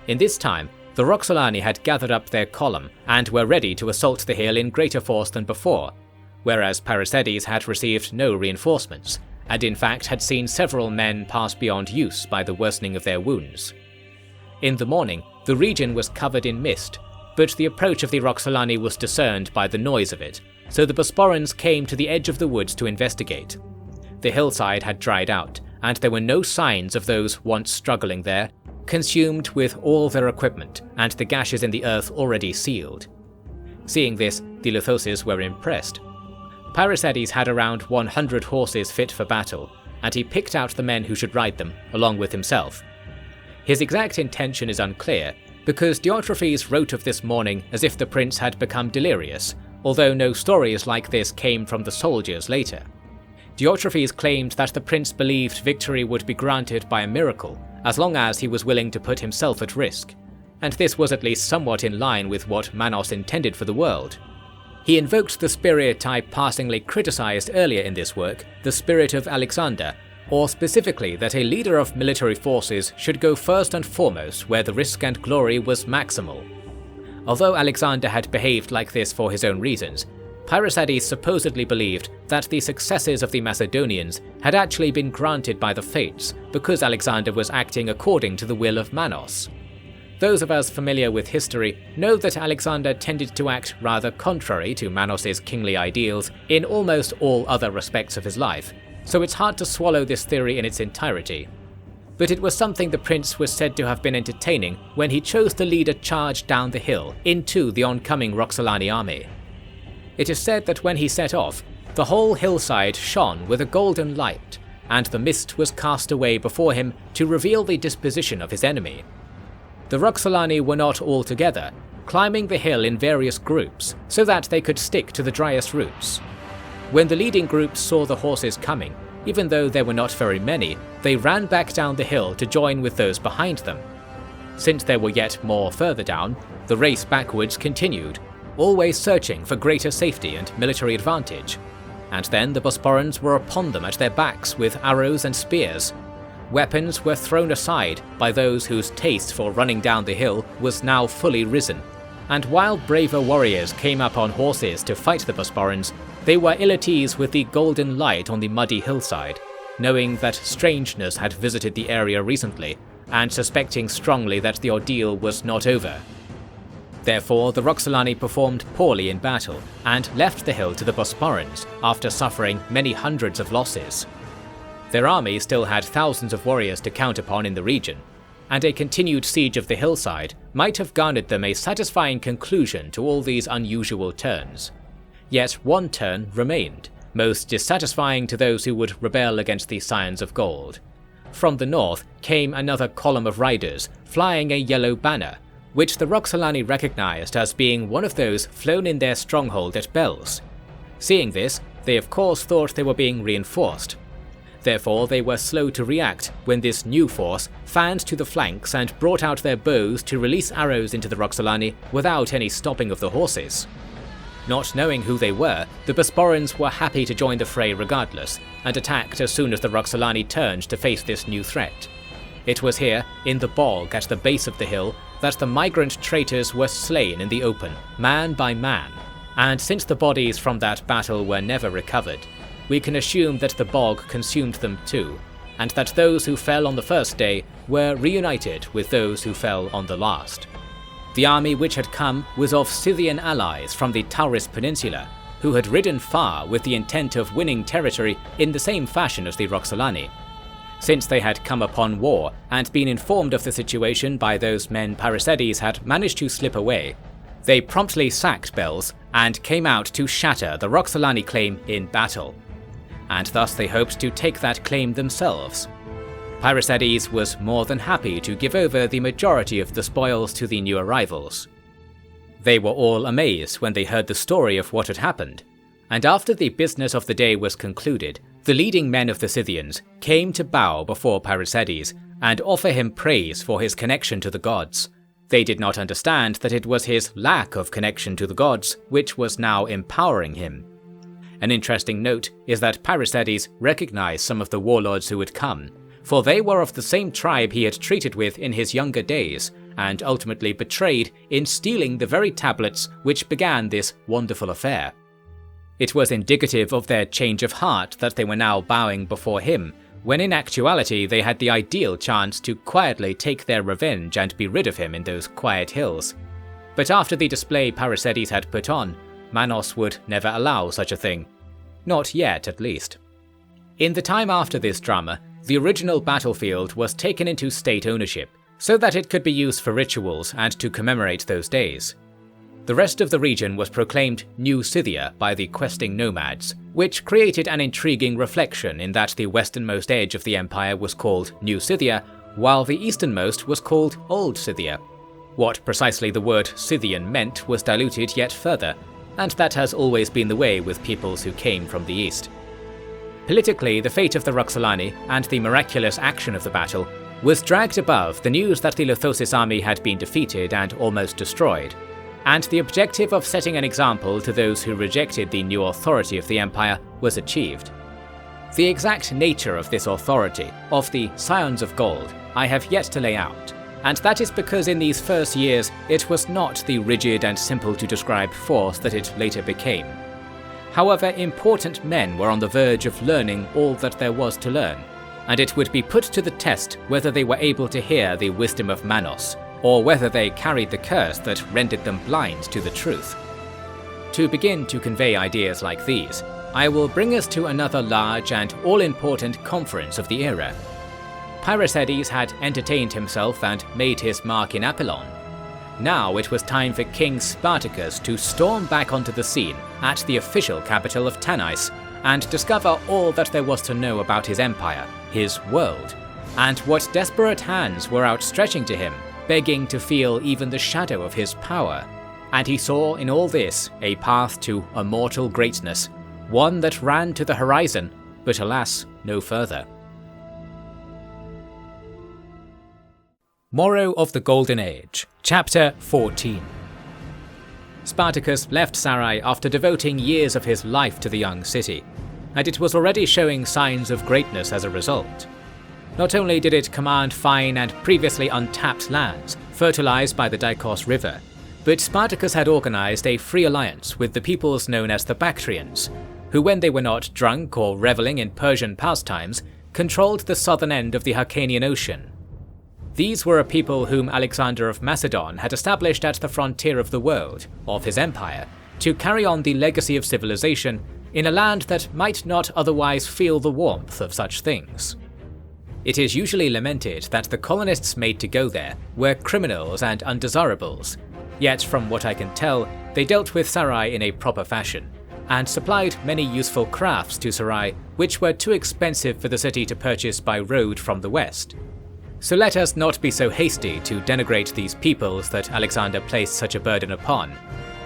Speaker 1: In this time, the Roxolani had gathered up their column and were ready to assault the hill in greater force than before, whereas Pyrrhusades had received no reinforcements, and in fact had seen several men pass beyond use by the worsening of their wounds. In the morning, the region was covered in mist, but the approach of the Roxolani was discerned by the noise of it, so the Bosporans came to the edge of the woods to investigate. The hillside had dried out, and there were no signs of those once struggling there, consumed with all their equipment and the gashes in the earth already sealed. Seeing this, the Lithoses were impressed. Parysades had around 100 horses fit for battle, and he picked out the men who should ride them, along with himself. His exact intention is unclear, because Diotrephes wrote of this morning as if the prince had become delirious, although no stories like this came from the soldiers later. Diotrephes claimed that the prince believed victory would be granted by a miracle, as long as he was willing to put himself at risk, and this was at least somewhat in line with what Manos intended for the world. He invoked the spirit I passingly criticized earlier in this work, the spirit of Alexander, or specifically that a leader of military forces should go first and foremost where the risk and glory was maximal. Although Alexander had behaved like this for his own reasons, Parysades supposedly believed that the successes of the Macedonians had actually been granted by the fates because Alexander was acting according to the will of Manos. Those of us familiar with history know that Alexander tended to act rather contrary to Manos' kingly ideals in almost all other respects of his life, so it's hard to swallow this theory in its entirety. But it was something the prince was said to have been entertaining when he chose to lead a charge down the hill into the oncoming Roxolani army. It is said that when he set off, the whole hillside shone with a golden light, and the mist was cast away before him to reveal the disposition of his enemy. The Roxolani were not all together, climbing the hill in various groups so that they could stick to the driest routes. When the leading groups saw the horses coming, even though there were not very many, they ran back down the hill to join with those behind them. Since there were yet more further down, the race backwards continued, always searching for greater safety and military advantage. And then the Bosporans were upon them at their backs with arrows and spears. Weapons were thrown aside by those whose taste for running down the hill was now fully risen, and while braver warriors came up on horses to fight the Bosporans, they were ill at ease with the golden light on the muddy hillside, knowing that strangeness had visited the area recently, and suspecting strongly that the ordeal was not over. Therefore, the Roxolani performed poorly in battle, and left the hill to the Bosporans after suffering many hundreds of losses. Their army still had thousands of warriors to count upon in the region, and a continued siege of the hillside might have garnered them a satisfying conclusion to all these unusual turns. Yet one turn remained, most dissatisfying to those who would rebel against the Scions of Gold. From the north came another column of riders, flying a yellow banner, which the Roxolani recognized as being one of those flown in their stronghold at Bells. Seeing this, they of course thought they were being reinforced. Therefore, they were slow to react when this new force fanned to the flanks and brought out their bows to release arrows into the Roxolani without any stopping of the horses. Not knowing who they were, the Bosporans were happy to join the fray regardless, and attacked as soon as the Roxolani turned to face this new threat. It was here, in the bog at the base of the hill, that the migrant traitors were slain in the open, man by man, and since the bodies from that battle were never recovered, we can assume that the bog consumed them too, and that those who fell on the first day were reunited with those who fell on the last. The army which had come was of Scythian allies from the Tauris Peninsula, who had ridden far with the intent of winning territory in the same fashion as the Roxolani. Since they had come upon war and been informed of the situation by those men Parysades had managed to slip away, they promptly sacked Bells and came out to shatter the Roxolani claim in battle, and thus they hoped to take that claim themselves. Parysades was more than happy to give over the majority of the spoils to the new arrivals. They were all amazed when they heard the story of what had happened, and after the business of the day was concluded, the leading men of the Scythians came to bow before Parysades and offer him praise for his connection to the gods. They did not understand that it was his lack of connection to the gods which was now empowering him. An interesting note is that Parysades recognized some of the warlords who had come, for they were of the same tribe he had treated with in his younger days, and ultimately betrayed in stealing the very tablets which began this wonderful affair. It was indicative of their change of heart that they were now bowing before him, when in actuality they had the ideal chance to quietly take their revenge and be rid of him in those quiet hills. But after the display Parysades had put on, Manos would never allow such a thing. Not yet, at least. In the time after this drama, the original battlefield was taken into state ownership, so that it could be used for rituals and to commemorate those days. The rest of the region was proclaimed New Scythia by the questing nomads, which created an intriguing reflection in that the westernmost edge of the empire was called New Scythia, while the easternmost was called Old Scythia. What precisely the word Scythian meant was diluted yet further, and that has always been the way with peoples who came from the east. Politically, the fate of the Roxolani and the miraculous action of the battle was dragged above the news that the Lithosis army had been defeated and almost destroyed, and the objective of setting an example to those who rejected the new authority of the empire was achieved. The exact nature of this authority, of the Scions of Gold, I have yet to lay out, and that is because in these first years it was not the rigid and simple to describe force that it later became. However, important men were on the verge of learning all that there was to learn, and it would be put to the test whether they were able to hear the wisdom of Manos, or whether they carried the curse that rendered them blind to the truth. To begin to convey ideas like these, I will bring us to another large and all-important conference of the era. Pyrrhosides had entertained himself and made his mark in Apollon. Now it was time for King Spartacus to storm back onto the scene at the official capital of Tanais and discover all that there was to know about his empire, his world, and what desperate hands were outstretching to him, begging to feel even the shadow of his power. And he saw in all this a path to immortal greatness, one that ran to the horizon, but alas, no further. Morrow of the Golden Age, Chapter 14. Spartacus left Sarai after devoting years of his life to the young city, and it was already showing signs of greatness as a result. Not only did it command fine and previously untapped lands, fertilized by the Dikos River, but Spartacus had organized a free alliance with the peoples known as the Bactrians, who when they were not drunk or reveling in Persian pastimes, controlled the southern end of the Hyrcanian Ocean. These were a people whom Alexander of Macedon had established at the frontier of the world, of his empire, to carry on the legacy of civilization in a land that might not otherwise feel the warmth of such things. It is usually lamented that the colonists made to go there were criminals and undesirables, yet from what I can tell, they dealt with Sarai in a proper fashion, and supplied many useful crafts to Sarai which were too expensive for the city to purchase by road from the west. So let us not be so hasty to denigrate these peoples that Alexander placed such a burden upon,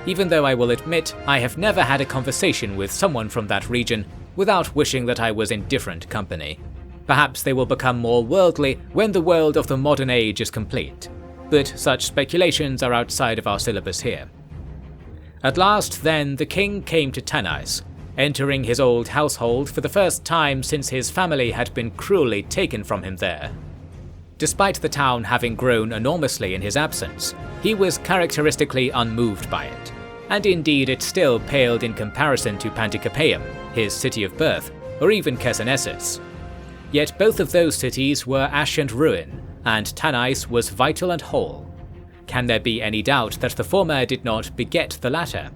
Speaker 1: even though I will admit I have never had a conversation with someone from that region without wishing that I was in different company. Perhaps they will become more worldly when the world of the modern age is complete, but such speculations are outside of our syllabus here. At last, then, the king came to Tanais, entering his old household for the first time since his family had been cruelly taken from him there. Despite the town having grown enormously in his absence, he was characteristically unmoved by it, and indeed it still paled in comparison to Panticapaeum, his city of birth, or even Chersonesus. Yet both of those cities were ash and ruin, and Tanais was vital and whole. Can there be any doubt that the former did not beget the latter?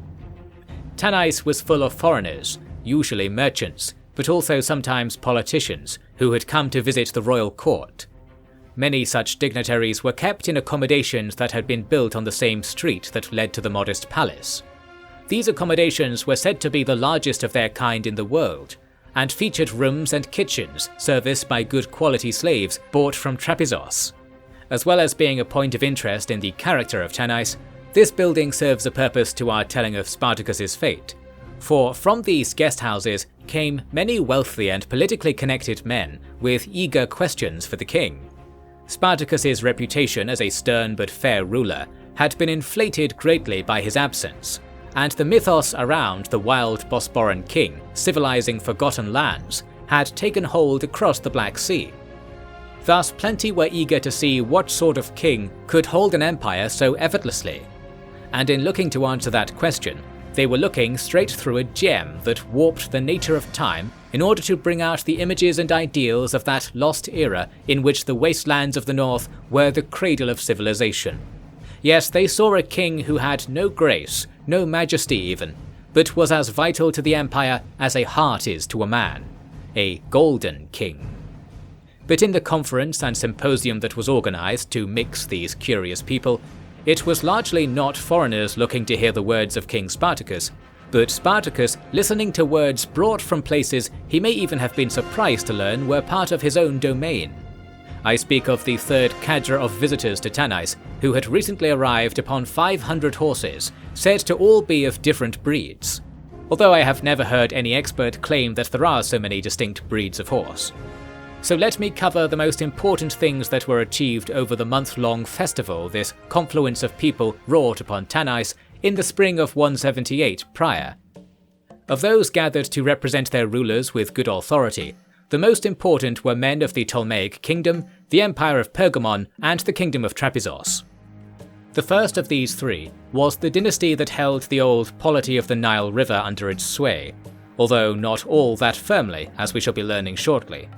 Speaker 1: Tanais was full of foreigners, usually merchants, but also sometimes politicians, who had come to visit the royal court. Many such dignitaries were kept in accommodations that had been built on the same street that led to the modest palace. These accommodations were said to be the largest of their kind in the world, and featured rooms and kitchens serviced by good quality slaves bought from Trapezos. As well as being a point of interest in the character of Tanais, this building serves a purpose to our telling of Spartacus's fate, for from these guest houses came many wealthy and politically connected men with eager questions for the king. Spartacus's reputation as a stern but fair ruler had been inflated greatly by his absence, and the mythos around the wild Bosporan king civilizing forgotten lands had taken hold across the Black Sea. Thus plenty were eager to see what sort of king could hold an empire so effortlessly, and in looking to answer that question, they were looking straight through a gem that warped the nature of time in order to bring out the images and ideals of that lost era in which the wastelands of the north were the cradle of civilization. Yes, they saw a king who had no grace, no majesty even, but was as vital to the empire as a heart is to a man. A golden king. but in the conference and symposium that was organised to mix these curious people, it was largely not foreigners looking to hear the words of King Spartacus, but Spartacus listening to words brought from places he may even have been surprised to learn were part of his own domain. I speak of the third cadre of visitors to Tanais, who had recently arrived upon 500 horses, said to all be of different breeds, although I have never heard any expert claim that there are so many distinct breeds of horse. So let me cover the most important things that were achieved over the month-long festival this confluence of people wrought upon Tanais in the spring of 178 prior. Of those gathered to represent their rulers with good authority, the most important were men of the Ptolemaic kingdom, the Empire of Pergamon, and the Kingdom of Trapezos. The first of these three was the dynasty that held the old polity of the Nile River under its sway, although not all that firmly, as we shall be learning shortly.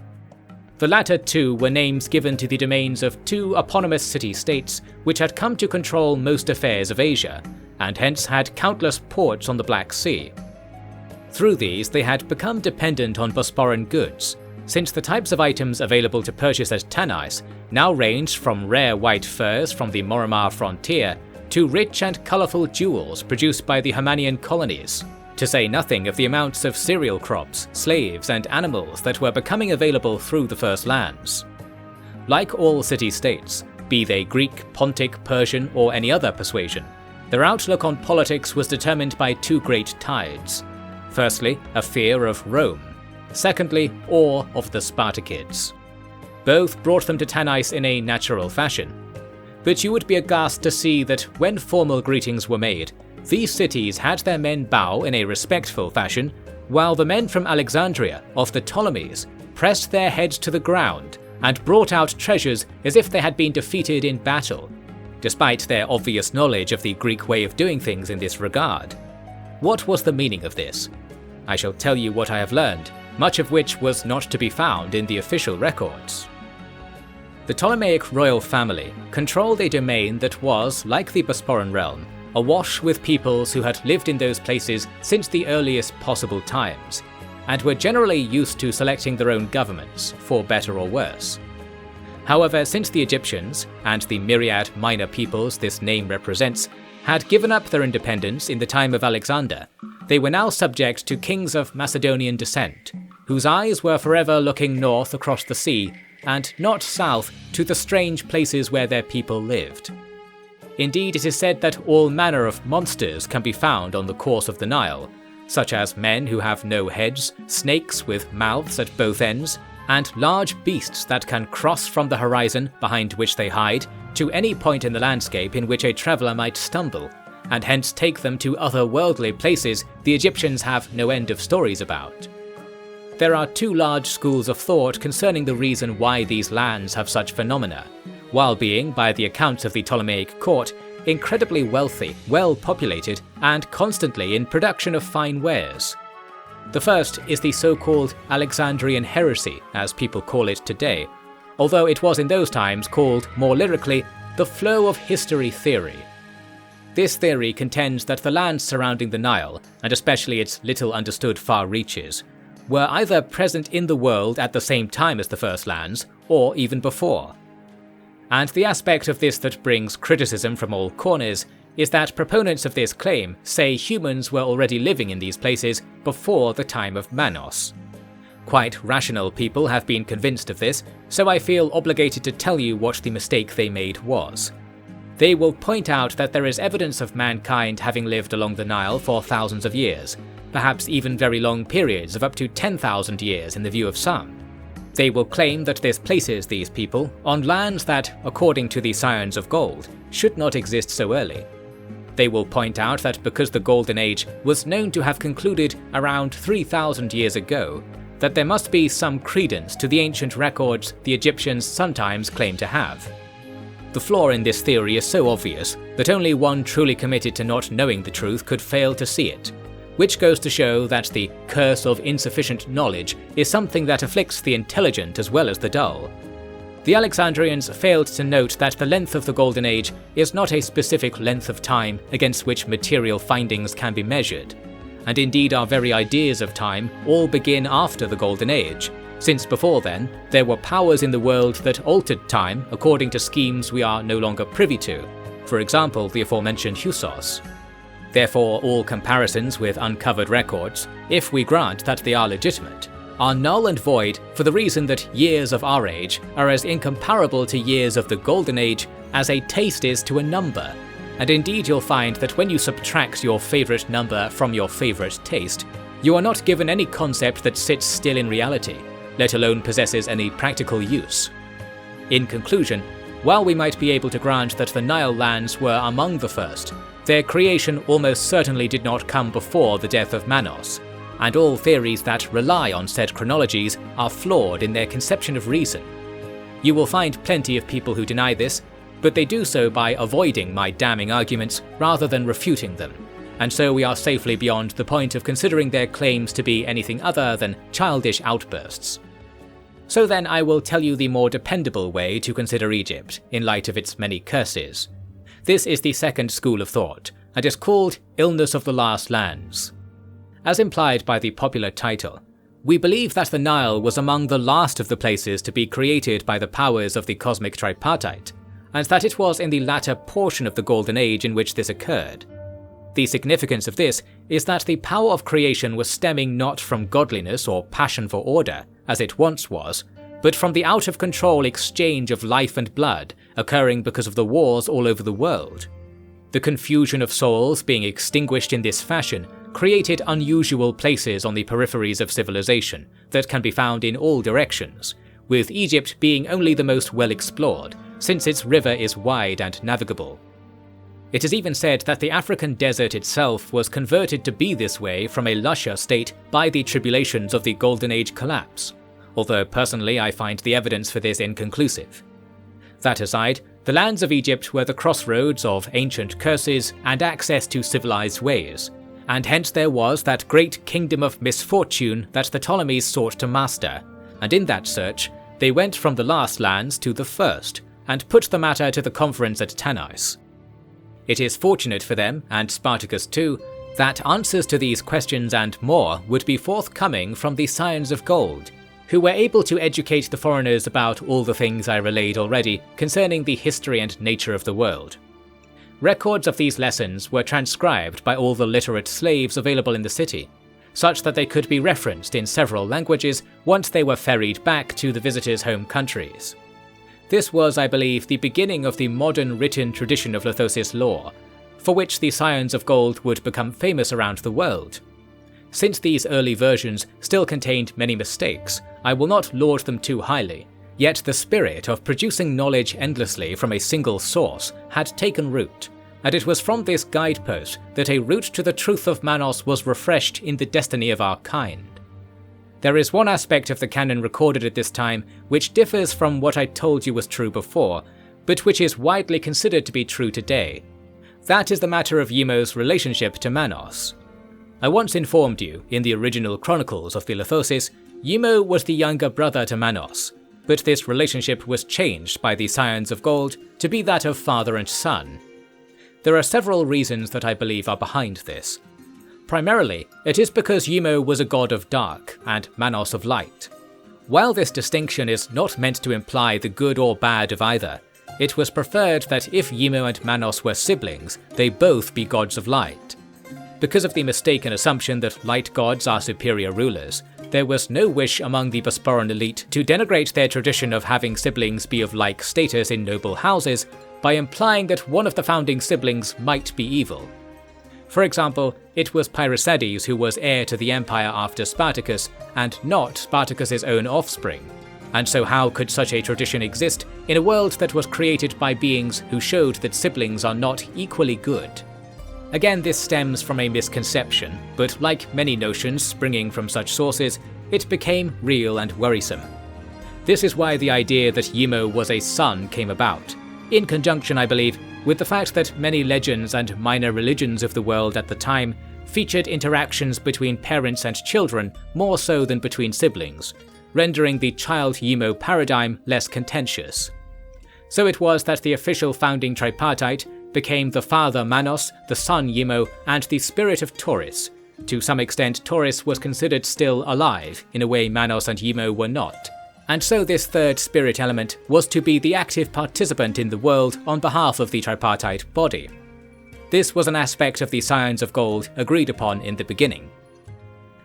Speaker 1: The latter two were names given to the domains of two eponymous city-states which had come to control most affairs of Asia, and hence had countless ports on the Black Sea. Through these they had become dependent on Bosporan goods, since the types of items available to purchase at Tanais now ranged from rare white furs from the Morrow frontier to rich and colourful jewels produced by the Himanian colonies, to say nothing of the amounts of cereal crops, slaves and animals that were becoming available through the First Lands. Like all city-states, be they Greek, Pontic, Persian or any other persuasion, their outlook on politics was determined by two great tides. Firstly, a fear of Rome. Secondly, awe of the Spartakids. Both brought them to Tanais in a natural fashion. But you would be aghast to see that when formal greetings were made, these cities had their men bow in a respectful fashion, while the men from Alexandria of the Ptolemies pressed their heads to the ground and brought out treasures as if they had been defeated in battle, despite their obvious knowledge of the Greek way of doing things in this regard. What was the meaning of this? I shall tell you what I have learned, much of which was not to be found in the official records. The Ptolemaic royal family controlled a domain that was, like the Bosporan realm, awash with peoples who had lived in those places since the earliest possible times, and were generally used to selecting their own governments, for better or worse. However, since the Egyptians, and the myriad minor peoples this name represents, had given up their independence in the time of Alexander, they were now subject to kings of Macedonian descent, whose eyes were forever looking north across the sea, and not south to the strange places where their people lived. Indeed, it is said that all manner of monsters can be found on the course of the Nile, such as men who have no heads, snakes with mouths at both ends, and large beasts that can cross from the horizon behind which they hide to any point in the landscape in which a traveller might stumble, and hence take them to otherworldly places the Egyptians have no end of stories about. There are two large schools of thought concerning the reason why these lands have such phenomena, while being, by the accounts of the Ptolemaic court, incredibly wealthy, well populated, and constantly in production of fine wares. The first is the so-called Alexandrian heresy, as people call it today, although it was in those times called, more lyrically, the flow of history theory. This theory contends that the lands surrounding the Nile, and especially its little understood far reaches, were either present in the world at the same time as the First Lands, or even before. And the aspect of this that brings criticism from all corners is that proponents of this claim say humans were already living in these places before the time of Manos. Quite rational people have been convinced of this, so I feel obligated to tell you what the mistake they made was. They will point out that there is evidence of mankind having lived along the Nile for thousands of years, perhaps even very long periods of up to 10,000 years in the view of some. They will claim that this places these people on lands that, according to the Scions of Gold, should not exist so early. They will point out that because the Golden Age was known to have concluded around 3,000 years ago, that there must be some credence to the ancient records the Egyptians sometimes claim to have. The flaw in this theory is so obvious that only one truly committed to not knowing the truth could fail to see it, which goes to show that the curse of insufficient knowledge is something that afflicts the intelligent as well as the dull. The Alexandrians failed to note that the length of the Golden Age is not a specific length of time against which material findings can be measured, and indeed our very ideas of time all begin after the Golden Age, since before then there were powers in the world that altered time according to schemes we are no longer privy to, for example the aforementioned Husos. Therefore, all comparisons with uncovered records, if we grant that they are legitimate, are null and void for the reason that years of our age are as incomparable to years of the Golden Age as a taste is to a number, and indeed you'll find that when you subtract your favourite number from your favourite taste, you are not given any concept that sits still in reality, let alone possesses any practical use. In conclusion, while we might be able to grant that the Nile lands were among the first, their creation almost certainly did not come before the death of Manos, and all theories that rely on said chronologies are flawed in their conception of reason. You will find plenty of people who deny this, but they do so by avoiding my damning arguments rather than refuting them, and so we are safely beyond the point of considering their claims to be anything other than childish outbursts. So then I will tell you the more dependable way to consider Egypt, in light of its many curses. This is the second school of thought, and is called Illness of the Last Lands. As implied by the popular title, we believe that the Nile was among the last of the places to be created by the powers of the cosmic tripartite, and that it was in the latter portion of the Golden Age in which this occurred. The significance of this is that the power of creation was stemming not from godliness or passion for order, as it once was, but from the out-of-control exchange of life and blood occurring because of the wars all over the world. The confusion of souls being extinguished in this fashion created unusual places on the peripheries of civilization that can be found in all directions, with Egypt being only the most well-explored, since its river is wide and navigable. It is even said that the African desert itself was converted to be this way from a lusher state by the tribulations of the Golden Age collapse, although personally I find the evidence for this inconclusive. That aside, the lands of Egypt were the crossroads of ancient curses and access to civilized ways, and hence there was that great kingdom of misfortune that the Ptolemies sought to master, and in that search, they went from the last lands to the first, and put the matter to the conference at Tanais. It is fortunate for them, and Spartacus too, that answers to these questions and more would be forthcoming from the Scions of Gold, who were able to educate the foreigners about all the things I relayed already concerning the history and nature of the world. Records of these lessons were transcribed by all the literate slaves available in the city, such that they could be referenced in several languages once they were ferried back to the visitors' home countries. This was, I believe, the beginning of the modern written tradition of Lithosis lore, for which the Scions of Gold would become famous around the world. Since these early versions still contained many mistakes, I will not laud them too highly, yet the spirit of producing knowledge endlessly from a single source had taken root, and it was from this guidepost that a route to the truth of Manos was refreshed in the destiny of our kind. There is one aspect of the canon recorded at this time which differs from what I told you was true before, but which is widely considered to be true today. That is the matter of Yemo's relationship to Manos. I once informed you, in the original chronicles of the Lithosis, Yemo was the younger brother to Manos, but this relationship was changed by the Scions of Gold to be that of father and son. There are several reasons that I believe are behind this. Primarily, it is because Yemo was a god of dark and Manos of light. While this distinction is not meant to imply the good or bad of either, it was preferred that if Yemo and Manos were siblings, they both be gods of light. Because of the mistaken assumption that light gods are superior rulers, there was no wish among the Bosporan elite to denigrate their tradition of having siblings be of like status in noble houses by implying that one of the founding siblings might be evil. For example, it was Pyrrhosides who was heir to the empire after Spartacus, and not Spartacus's own offspring. And so how could such a tradition exist in a world that was created by beings who showed that siblings are not equally good? Again, this stems from a misconception, but like many notions springing from such sources, it became real and worrisome. This is why the idea that Yemo was a son came about, in conjunction, I believe, with the fact that many legends and minor religions of the world at the time featured interactions between parents and children more so than between siblings, rendering the child Yemo paradigm less contentious. So it was that the official founding tripartite became the father Manos, the son Yemo, and the spirit of Taurus, To some extent, Taurus was considered still alive, in a way Manos and Imo were not, and so this third spirit element was to be the active participant in the world on behalf of the tripartite body. This was an aspect of the Scions of Gold agreed upon in the beginning.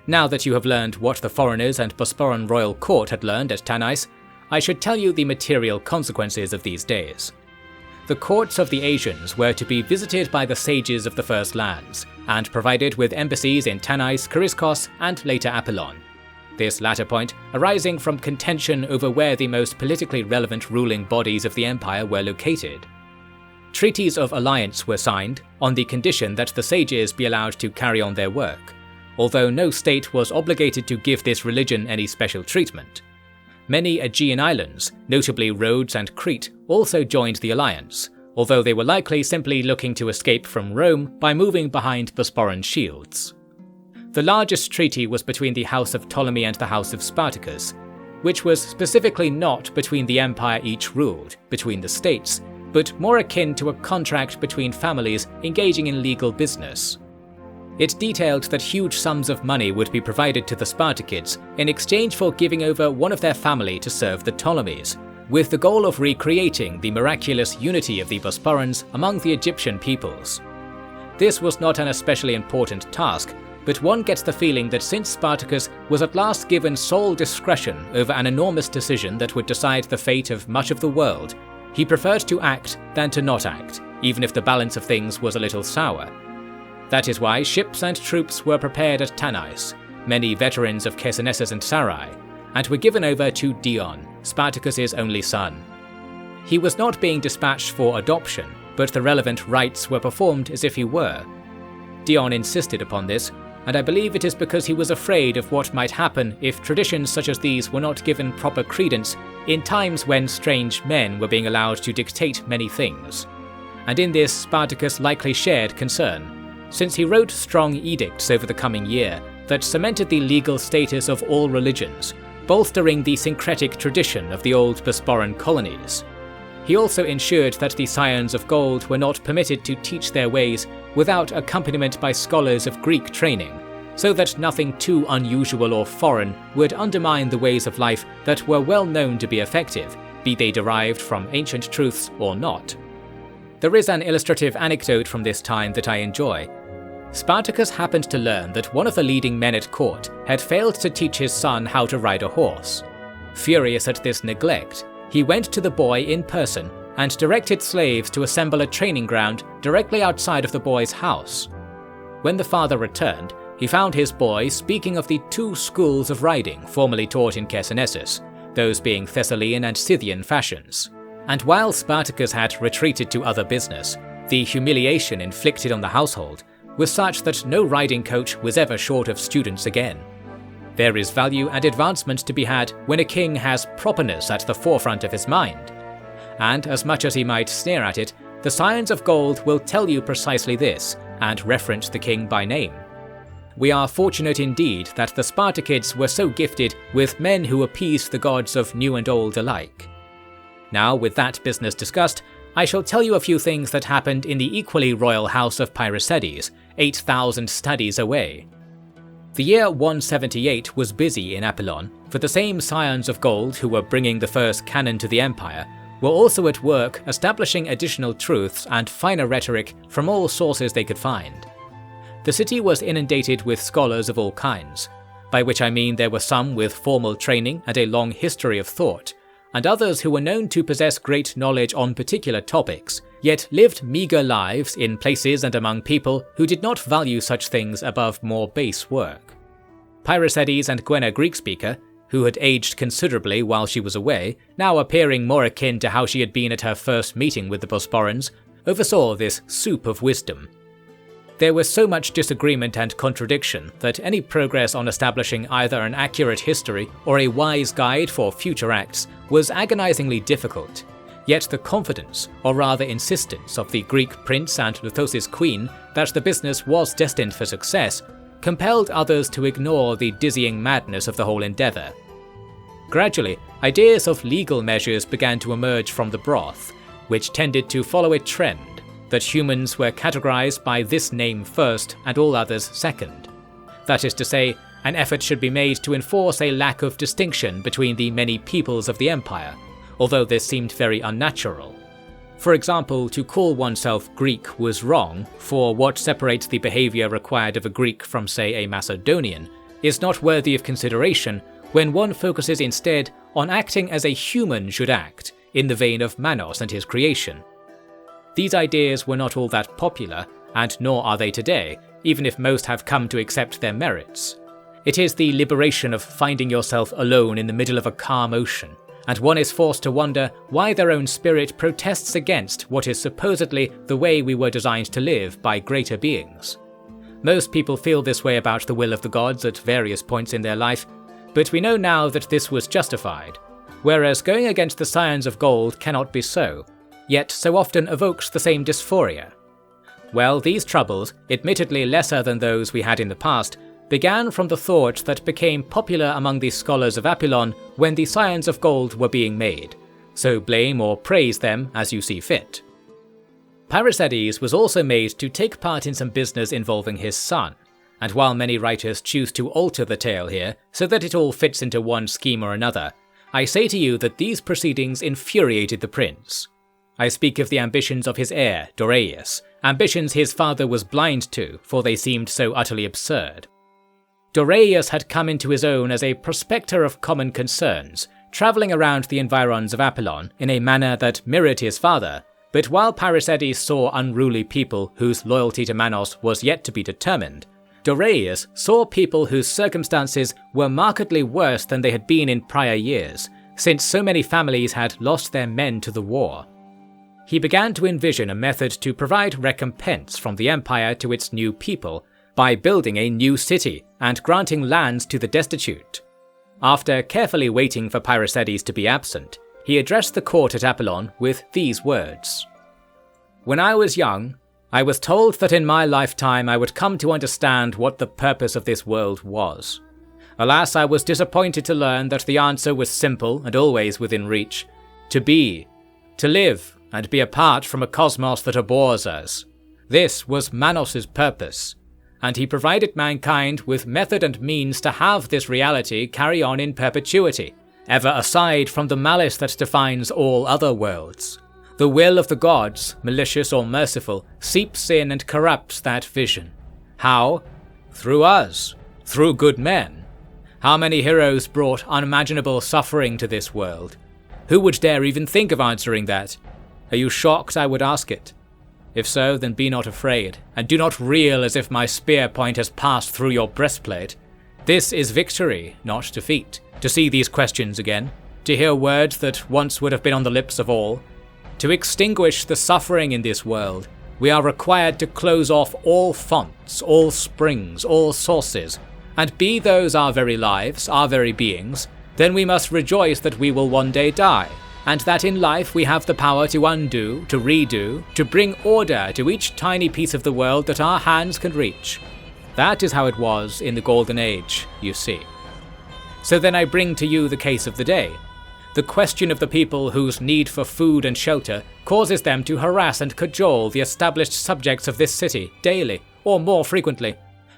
Speaker 1: Now that you have learned what the foreigners and Bosporan royal court had learned at Tanais, I should tell you the material consequences of these days. The courts of the Asians were to be visited by the sages of the First Lands, and provided with embassies in Tanais, Kariskos, and later Apollon. This latter point arising from contention over where the most politically relevant ruling bodies of the empire were located. Treaties of alliance were signed, on the condition that the sages be allowed to carry on their work, although no state was obligated to give this religion any special treatment. Many Aegean islands, notably Rhodes and Crete, also joined the alliance, although they were likely simply looking to escape from Rome by moving behind Bosporan shields. The largest treaty was between the House of Ptolemy and the House of Spartacus, which was specifically not between the empire each ruled, between the states, but more akin to a contract between families engaging in legal business. It detailed that huge sums of money would be provided to the Spartakids in exchange for giving over one of their family to serve the Ptolemies, with the goal of recreating the miraculous unity of the Bosporans among the Egyptian peoples. This was not an especially important task, but one gets the feeling that since Spartacus was at last given sole discretion over an enormous decision that would decide the fate of much of the world, he preferred to act than to not act, even if the balance of things was a little sour. That is why ships and troops were prepared at Tanais, many veterans of Chersonesus and Sarai, and were given over to Dion, Spartacus's only son. He was not being dispatched for adoption, but the relevant rites were performed as if he were. Dion insisted upon this, and I believe it is because he was afraid of what might happen if traditions such as these were not given proper credence in times when strange men were being allowed to dictate many things. And in this Spartacus likely shared concern, since he wrote strong edicts over the coming year that cemented the legal status of all religions, bolstering the syncretic tradition of the old Bosporan colonies. He also ensured that the Scions of Gold were not permitted to teach their ways without accompaniment by scholars of Greek training, so that nothing too unusual or foreign would undermine the ways of life that were well known to be effective, be they derived from ancient truths or not. There is an illustrative anecdote from this time that I enjoy. Spartacus happened to learn that one of the leading men at court had failed to teach his son how to ride a horse. Furious at this neglect, he went to the boy in person and directed slaves to assemble a training ground directly outside of the boy's house. When the father returned, he found his boy speaking of the two schools of riding formerly taught in Chersonesus, those being Thessalian and Scythian fashions. And while Spartacus had retreated to other business, the humiliation inflicted on the household was such that no riding coach was ever short of students again. There is value and advancement to be had when a king has properness at the forefront of his mind. And as much as he might sneer at it, the Scions of Gold will tell you precisely this, and reference the king by name. We are fortunate indeed that the Spartakids were so gifted with men who appeased the gods of new and old alike. Now, with that business discussed, I shall tell you a few things that happened in the equally royal house of Pyrrhosides, 8,000 studies away. The year 178 was busy in Apollon, for the same Scions of Gold who were bringing the first canon to the empire were also at work establishing additional truths and finer rhetoric from all sources they could find. The city was inundated with scholars of all kinds, by which I mean there were some with formal training and a long history of thought, and others who were known to possess great knowledge on particular topics, yet lived meagre lives in places and among people who did not value such things above more base work. Pyrrhosides and Gwenna Greek-speaker, who had aged considerably while she was away, now appearing more akin to how she had been at her first meeting with the Bosporans, oversaw this soup of wisdom. There was so much disagreement and contradiction that any progress on establishing either an accurate history or a wise guide for future acts was agonizingly difficult. Yet the confidence, or rather insistence, of the Greek prince and Luthos's queen that the business was destined for success compelled others to ignore the dizzying madness of the whole endeavour. Gradually, ideas of legal measures began to emerge from the broth, which tended to follow a trend that humans were categorized by this name first and all others second. That is to say, an effort should be made to enforce a lack of distinction between the many peoples of the empire, although this seemed very unnatural. For example, to call oneself Greek was wrong, for what separates the behavior required of a Greek from, say, a Macedonian is not worthy of consideration when one focuses instead on acting as a human should act, in the vein of Manos and his creation. These ideas were not all that popular, and nor are they today, even if most have come to accept their merits. It is the liberation of finding yourself alone in the middle of a calm ocean, and one is forced to wonder why their own spirit protests against what is supposedly the way we were designed to live by greater beings. Most people feel this way about the will of the gods at various points in their life, but we know now that this was justified, whereas going against the scions of gold cannot be so, yet so often evokes the same dysphoria. Well, these troubles, admittedly lesser than those we had in the past, began from the thought that became popular among the scholars of Apollon when the scions of gold were being made, so blame or praise them as you see fit. Parysades was also made to take part in some business involving his son, and while many writers choose to alter the tale here so that it all fits into one scheme or another, I say to you that these proceedings infuriated the prince. I speak of the ambitions of his heir, Dorias, ambitions his father was blind to, for they seemed so utterly absurd. Dorias had come into his own as a prospector of common concerns, travelling around the environs of Apollon in a manner that mirrored his father, but while Parysades saw unruly people whose loyalty to Manos was yet to be determined, Dorias saw people whose circumstances were markedly worse than they had been in prior years, since so many families had lost their men to the war. He began to envision a method to provide recompense from the empire to its new people by building a new city and granting lands to the destitute. After carefully waiting for Parysades to be absent, he addressed the court at Apollon with these words. "When I was young, I was told that in my lifetime I would come to understand what the purpose of this world was. Alas, I was disappointed to learn that the answer was simple and always within reach: to be, to live, and be apart from a cosmos that abhors us. This was Manos's purpose, and he provided mankind with method and means to have this reality carry on in perpetuity, ever aside from the malice that defines all other worlds. The will of the gods, malicious or merciful, seeps in and corrupts that vision. How? Through us, through good men. How many heroes brought unimaginable suffering to this world? Who would dare even think of answering that? Are you shocked I would ask it? If so, then be not afraid, and do not reel as if my spear point has passed through your breastplate. This is victory, not defeat, to see these questions again, to hear words that once would have been on the lips of all. To extinguish the suffering in this world, we are required to close off all fonts, all springs, all sources, and be those our very lives, our very beings, then we must rejoice that we will one day die, and that in life we have the power to undo, to redo, to bring order to each tiny piece of the world that our hands can reach. That is how it was in the Golden Age, you see. So then I bring to you the case of the day. The question of the people whose need for food and shelter causes them to harass and cajole the established subjects of this city daily, or more frequently.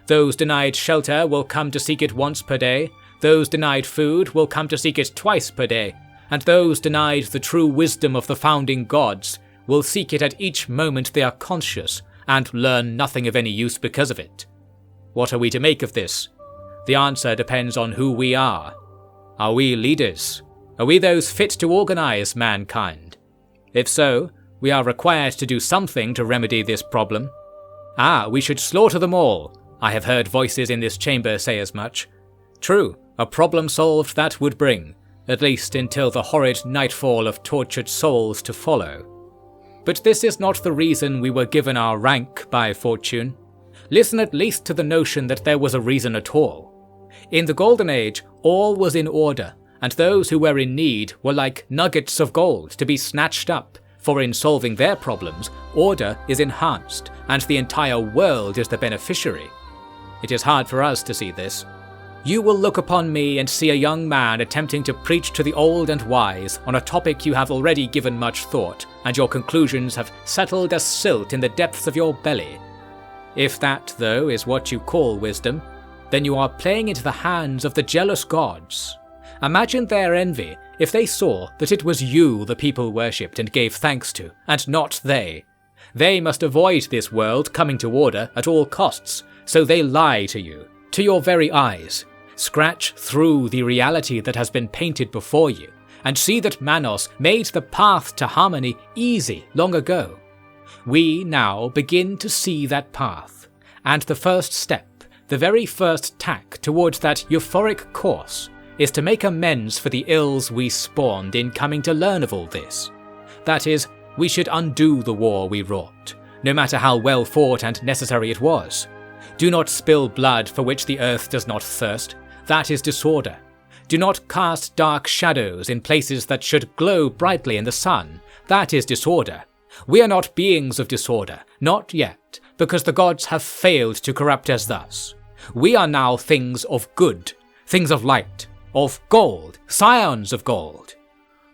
Speaker 1: Those denied shelter will come to seek it once per day, those denied food will come to seek it twice per day, and those denied the true wisdom of the founding gods will seek it at each moment they are conscious, and learn nothing of any use because of it. What are we to make of this? The answer depends on who we are. Are we leaders? Are we those fit to organize mankind? If so, we are required to do something to remedy this problem. We should slaughter them all. I have heard voices in this chamber say as much. True, a problem solved that would bring, at least until the horrid nightfall of tortured souls to follow. But this is not the reason we were given our rank by fortune. Listen at least to the notion that there was a reason at all. In the Golden Age, all was in order, and those who were in need were like nuggets of gold to be snatched up, for in solving their problems, order is enhanced, and the entire world is the beneficiary. It is hard for us to see this. You will look upon me and see a young man attempting to preach to the old and wise on a topic you have already given much thought, and your conclusions have settled as silt in the depths of your belly. If that, though, is what you call wisdom, then you are playing into the hands of the jealous gods. Imagine their envy if they saw that it was you the people worshipped and gave thanks to, and not they. They must avoid this world coming to order at all costs, so they lie to you, to your very eyes. Scratch through the reality that has been painted before you, and see that Manos made the path to harmony easy long ago. We now begin to see that path, and the first step, the very first tack towards that euphoric course, is to make amends for the ills we spawned in coming to learn of all this. That is, we should undo the war we wrought, no matter how well fought and necessary it was. Do not spill blood for which the earth does not thirst. That is disorder. Do not cast dark shadows in places that should glow brightly in the sun. That is disorder. We are not beings of disorder, not yet, because the gods have failed to corrupt us thus. We are now things of good, things of light, of gold, scions of gold.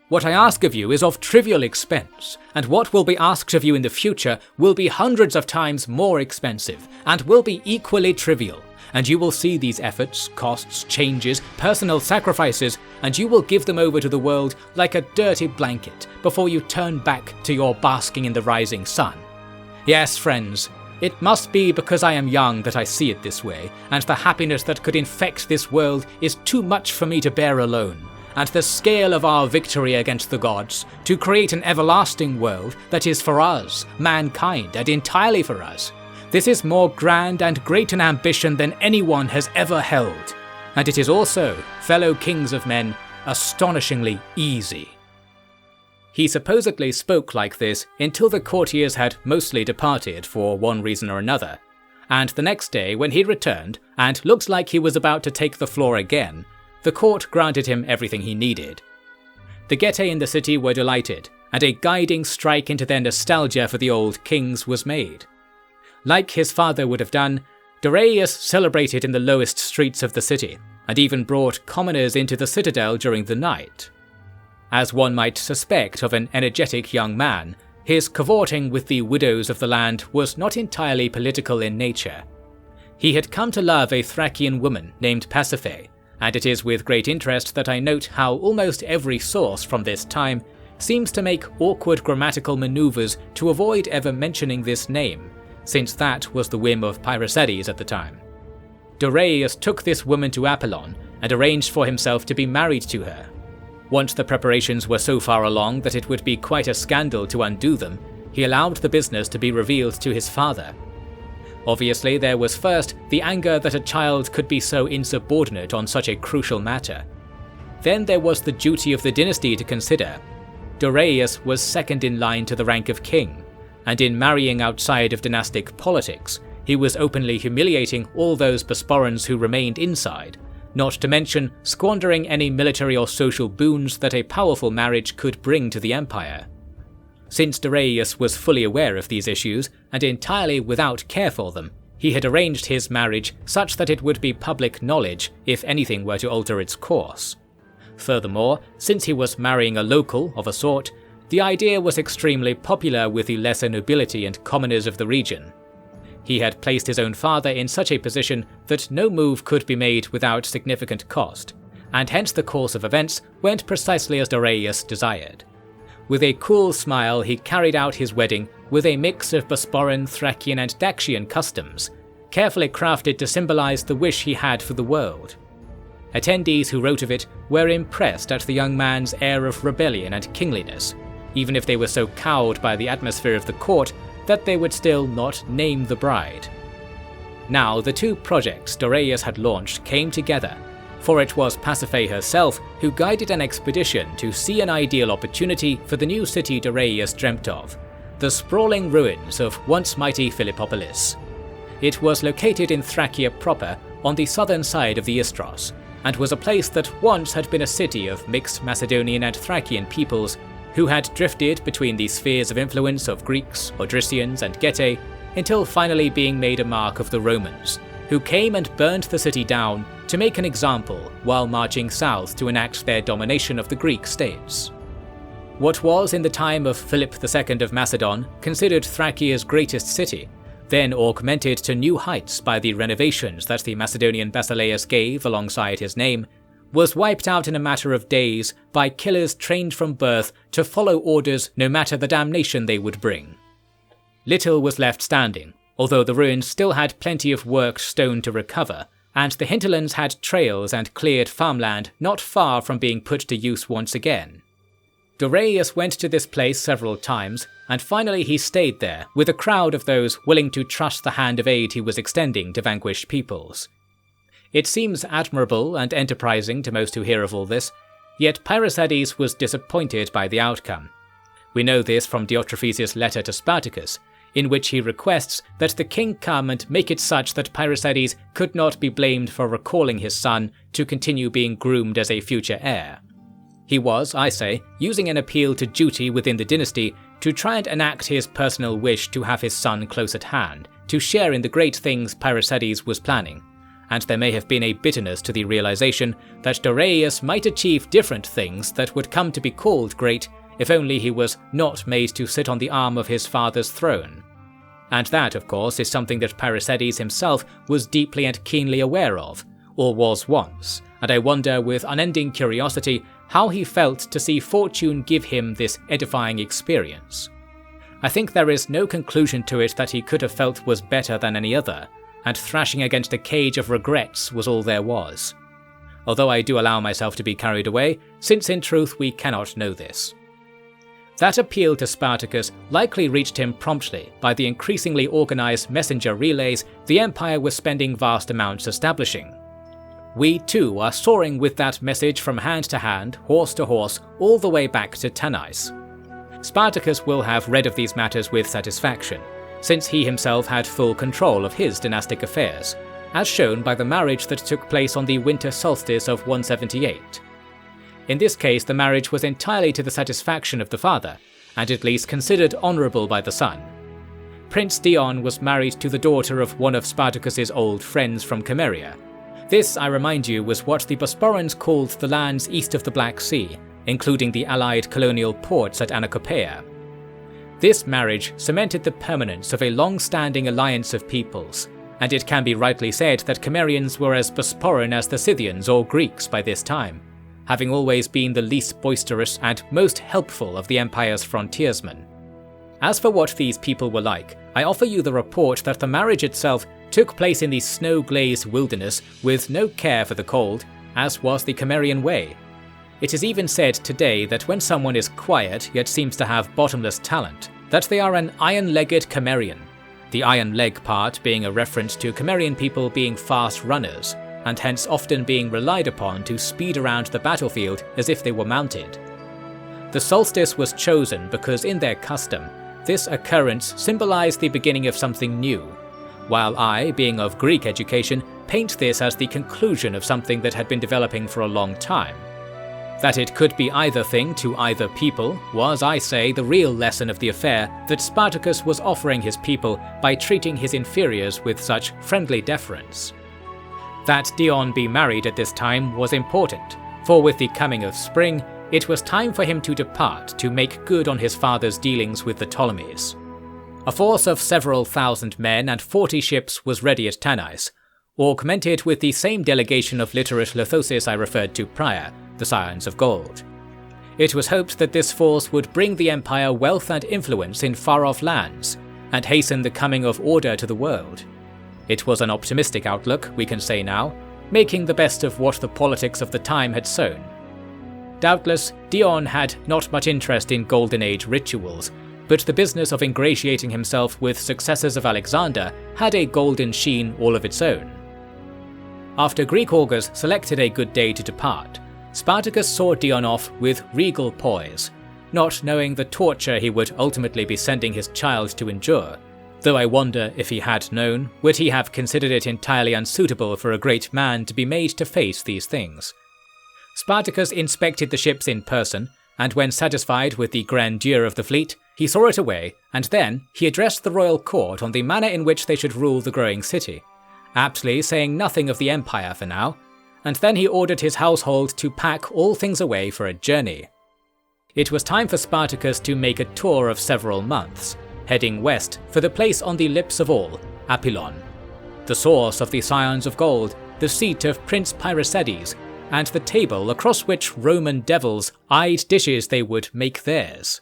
Speaker 1: What I ask of you is of trivial expense, and what will be asked of you in the future will be hundreds of times more expensive, and will be equally trivial, and you will see these efforts, costs, changes, personal sacrifices, and you will give them over to the world like a dirty blanket before you turn back to your basking in the rising sun. Yes, friends, it must be because I am young that I see it this way, and the happiness that could infect this world is too much for me to bear alone, and the scale of our victory against the gods, to create an everlasting world that is for us, mankind, and entirely for us. This is more grand and great an ambition than anyone has ever held, and it is also, fellow kings of men, astonishingly easy. He supposedly spoke like this until the courtiers had mostly departed for one reason or another, and the next day when he returned, and looked like he was about to take the floor again, the court granted him everything he needed. The Getae in the city were delighted, and a guiding strike into their nostalgia for the old kings was made. Like his father would have done, Dorius celebrated in the lowest streets of the city, and even brought commoners into the citadel during the night. As one might suspect of an energetic young man, his cavorting with the widows of the land was not entirely political in nature. He had come to love a Thracian woman named Pasiphae, and it is with great interest that I note how almost every source from this time seems to make awkward grammatical maneuvers to avoid ever mentioning this name, since that was the whim of Pyracedes at the time. Dorius took this woman to Apollon and arranged for himself to be married to her. Once the preparations were so far along that it would be quite a scandal to undo them, he allowed the business to be revealed to his father. Obviously, there was first the anger that a child could be so insubordinate on such a crucial matter. Then there was the duty of the dynasty to consider. Dorius was second in line to the rank of king, and in marrying outside of dynastic politics, he was openly humiliating all those Bosporans who remained inside, not to mention squandering any military or social boons that a powerful marriage could bring to the empire. Since Dorius was fully aware of these issues, and entirely without care for them, he had arranged his marriage such that it would be public knowledge if anything were to alter its course. Furthermore, since he was marrying a local of a sort, the idea was extremely popular with the lesser nobility and commoners of the region. He had placed his own father in such a position that no move could be made without significant cost, and hence the course of events went precisely as Dorius desired. With a cool smile, he carried out his wedding with a mix of Bosporan, Thracian, and Dacian customs, carefully crafted to symbolize the wish he had for the world. Attendees who wrote of it were impressed at the young man's air of rebellion and kingliness, even if they were so cowed by the atmosphere of the court that they would still not name the bride. Now, the two projects Dorius had launched came together, for it was Pasiphae herself who guided an expedition to see an ideal opportunity for the new city Dorius dreamt of, the sprawling ruins of once mighty Philippopolis. It was located in Thracia proper, on the southern side of the Istros, and was a place that once had been a city of mixed Macedonian and Thracian peoples who had drifted between the spheres of influence of Greeks, Odrysians, and Getae, until finally being made a mark of the Romans, who came and burned the city down to make an example while marching south to enact their domination of the Greek states. What was in the time of Philip II of Macedon considered Thracia's greatest city, then augmented to new heights by the renovations that the Macedonian Basileus gave alongside his name, was wiped out in a matter of days by killers trained from birth to follow orders no matter the damnation they would bring. Little was left standing, although the ruins still had plenty of worked stone to recover, and the hinterlands had trails and cleared farmland not far from being put to use once again. Doraius went to this place several times, and finally he stayed there with a crowd of those willing to trust the hand of aid he was extending to vanquished peoples. It seems admirable and enterprising to most who hear of all this, yet Pyrrhosides was disappointed by the outcome. We know this from Diotrephes' letter to Spartacus, in which he requests that the king come and make it such that Pyrrhosides could not be blamed for recalling his son to continue being groomed as a future heir. He was, I say, using an appeal to duty within the dynasty to try and enact his personal wish to have his son close at hand, to share in the great things Pyrrhosides was planning, and there may have been a bitterness to the realization that Doraius might achieve different things that would come to be called great if only he was not made to sit on the arm of his father's throne. And that, of course, is something that Pyrrhosides himself was deeply and keenly aware of, or was once, and I wonder with unending curiosity how he felt to see fortune give him this edifying experience. I think there is no conclusion to it that he could have felt was better than any other, and thrashing against a cage of regrets was all there was. Although I do allow myself to be carried away, since in truth we cannot know this. That appeal to Spartacus likely reached him promptly by the increasingly organized messenger relays the Empire was spending vast amounts establishing. We too are soaring with that message from hand to hand, horse to horse, all the way back to Tanais. Spartacus will have read of these matters with satisfaction, since he himself had full control of his dynastic affairs, as shown by the marriage that took place on the winter solstice of 178. In this case, the marriage was entirely to the satisfaction of the father, and at least considered honourable by the son. Prince Dion was married to the daughter of one of Spartacus's old friends from Cimmeria. This, I remind you, was what the Bosporans called the lands east of the Black Sea, including the allied colonial ports at Anacopeia. This marriage cemented the permanence of a long-standing alliance of peoples, and it can be rightly said that Cimmerians were as Bosporan as the Scythians or Greeks by this time, having always been the least boisterous and most helpful of the empire's frontiersmen. As for what these people were like, I offer you the report that the marriage itself took place in the snow-glazed wilderness with no care for the cold, as was the Cimmerian way. It is even said today that when someone is quiet yet seems to have bottomless talent, that they are an iron-legged Cimmerian, the iron leg part being a reference to Cimmerian people being fast runners, and hence often being relied upon to speed around the battlefield as if they were mounted. The solstice was chosen because in their custom, this occurrence symbolized the beginning of something new, while I, being of Greek education, paint this as the conclusion of something that had been developing for a long time. That it could be either thing to either people was, I say, the real lesson of the affair that Spartacus was offering his people by treating his inferiors with such friendly deference. That Dion be married at this time was important, for with the coming of spring, it was time for him to depart to make good on his father's dealings with the Ptolemies. A force of several thousand men and 40 ships was ready at Tanais, augmented with the same delegation of literate Lithosis I referred to prior, the Scions of Gold. It was hoped that this force would bring the empire wealth and influence in far-off lands, and hasten the coming of order to the world. It was an optimistic outlook, we can say now, making the best of what the politics of the time had sown. Doubtless, Dion had not much interest in Golden Age rituals, but the business of ingratiating himself with successors of Alexander had a golden sheen all of its own. After Greek augurs selected a good day to depart, Spartacus saw Dion off with regal poise, not knowing the torture he would ultimately be sending his child to endure, though I wonder if he had known, would he have considered it entirely unsuitable for a great man to be made to face these things. Spartacus inspected the ships in person, and when satisfied with the grandeur of the fleet, he saw it away, and then he addressed the royal court on the manner in which they should rule the growing city, aptly saying nothing of the empire for now, and then he ordered his household to pack all things away for a journey. It was time for Spartacus to make a tour of several months, heading west for the place on the lips of all, Apillon, the source of the Scions of Gold, the seat of Prince Pyrrhosides, and the table across which Roman devils eyed dishes they would make theirs.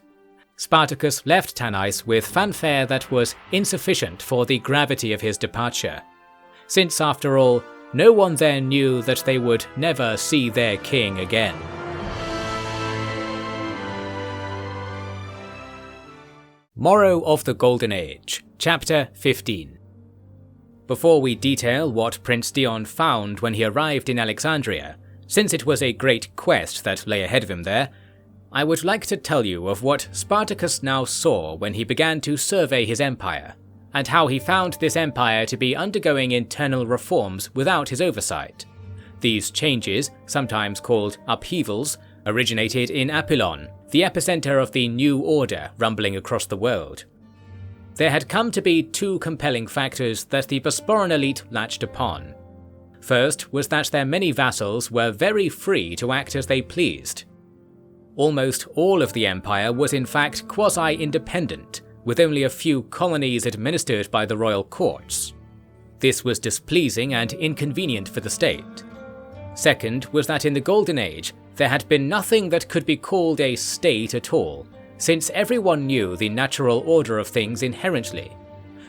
Speaker 1: Spartacus left Tanais with fanfare that was insufficient for the gravity of his departure, since after all, no one then knew that they would never see their king again. Morrow of the Golden Age, Chapter 15. Before we detail what Prince Dion found when he arrived in Alexandria, since it was a great quest that lay ahead of him there, I would like to tell you of what Spartacus now saw when he began to survey his empire, and how he found this empire to be undergoing internal reforms without his oversight. These changes, sometimes called upheavals, originated in Apillon, the epicenter of the new order rumbling across the world. There had come to be two compelling factors that the Bosporan elite latched upon. First was that their many vassals were very free to act as they pleased. Almost all of the empire was in fact quasi-independent, with only a few colonies administered by the royal courts. This was displeasing and inconvenient for the state. Second was that in the Golden Age, there had been nothing that could be called a state at all, since everyone knew the natural order of things inherently.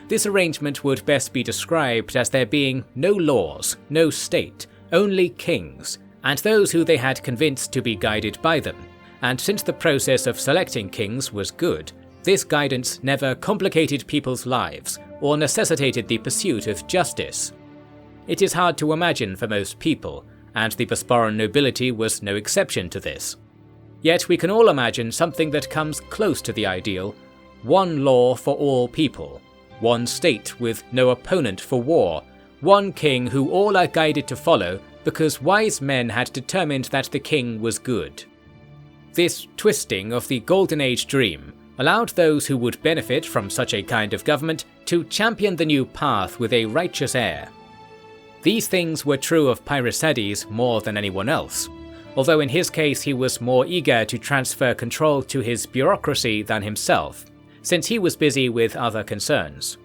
Speaker 1: This arrangement would best be described as there being no laws, no state, only kings, and those who they had convinced to be guided by them. And since the process of selecting kings was good, this guidance never complicated people's lives or necessitated the pursuit of justice. It is hard to imagine for most people, and the Bosporan nobility was no exception to this. Yet we can all imagine something that comes close to the ideal: one law for all people, one state with no opponent for war, one king who all are guided to follow because wise men had determined that the king was good. This twisting of the Golden Age dream allowed those who would benefit from such a kind of government to champion the new path with a righteous air. These things were true of Pyrrhosides more than anyone else, although in his case he was more eager to transfer control to his bureaucracy than himself, since he was busy with other concerns.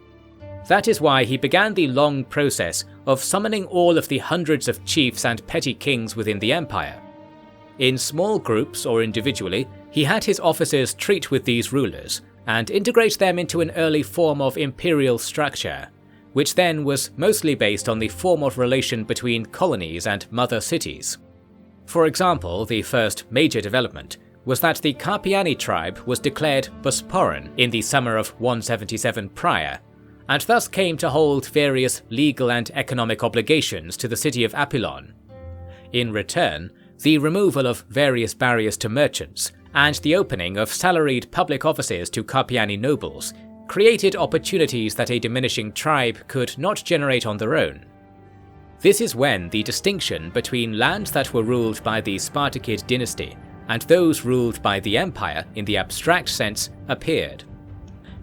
Speaker 1: That is why he began the long process of summoning all of the hundreds of chiefs and petty kings within the empire. In small groups or individually, he had his officers treat with these rulers and integrate them into an early form of imperial structure, which then was mostly based on the form of relation between colonies and mother cities. For example, the first major development was that the Carpiani tribe was declared Bosporan in the summer of 177 prior, and thus came to hold various legal and economic obligations to the city of Apillon. In return, the removal of various barriers to merchants and the opening of salaried public offices to Carpiani nobles created opportunities that a diminishing tribe could not generate on their own. This is when the distinction between lands that were ruled by the Spartacid dynasty and those ruled by the empire in the abstract sense appeared.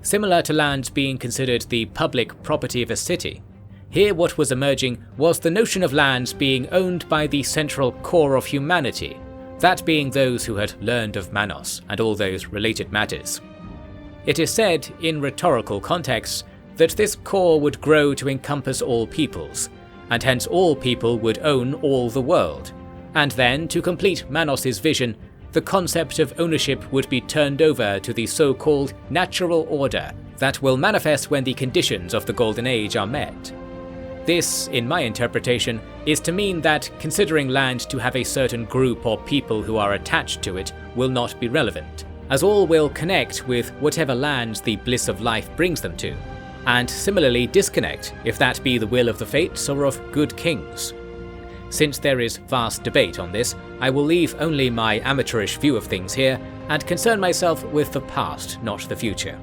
Speaker 1: Similar to lands being considered the public property of a city, here what was emerging was the notion of lands being owned by the central core of humanity, that being those who had learned of Manos and all those related matters. It is said, in rhetorical contexts, that this core would grow to encompass all peoples, and hence all people would own all the world, and then, to complete Manos's vision, the concept of ownership would be turned over to the so-called natural order that will manifest when the conditions of the Golden Age are met. This, in my interpretation, is to mean that considering land to have a certain group or people who are attached to it will not be relevant, as all will connect with whatever lands the bliss of life brings them to, and similarly disconnect if that be the will of the fates or of good kings. Since there is vast debate on this, I will leave only my amateurish view of things here and concern myself with the past, not the future.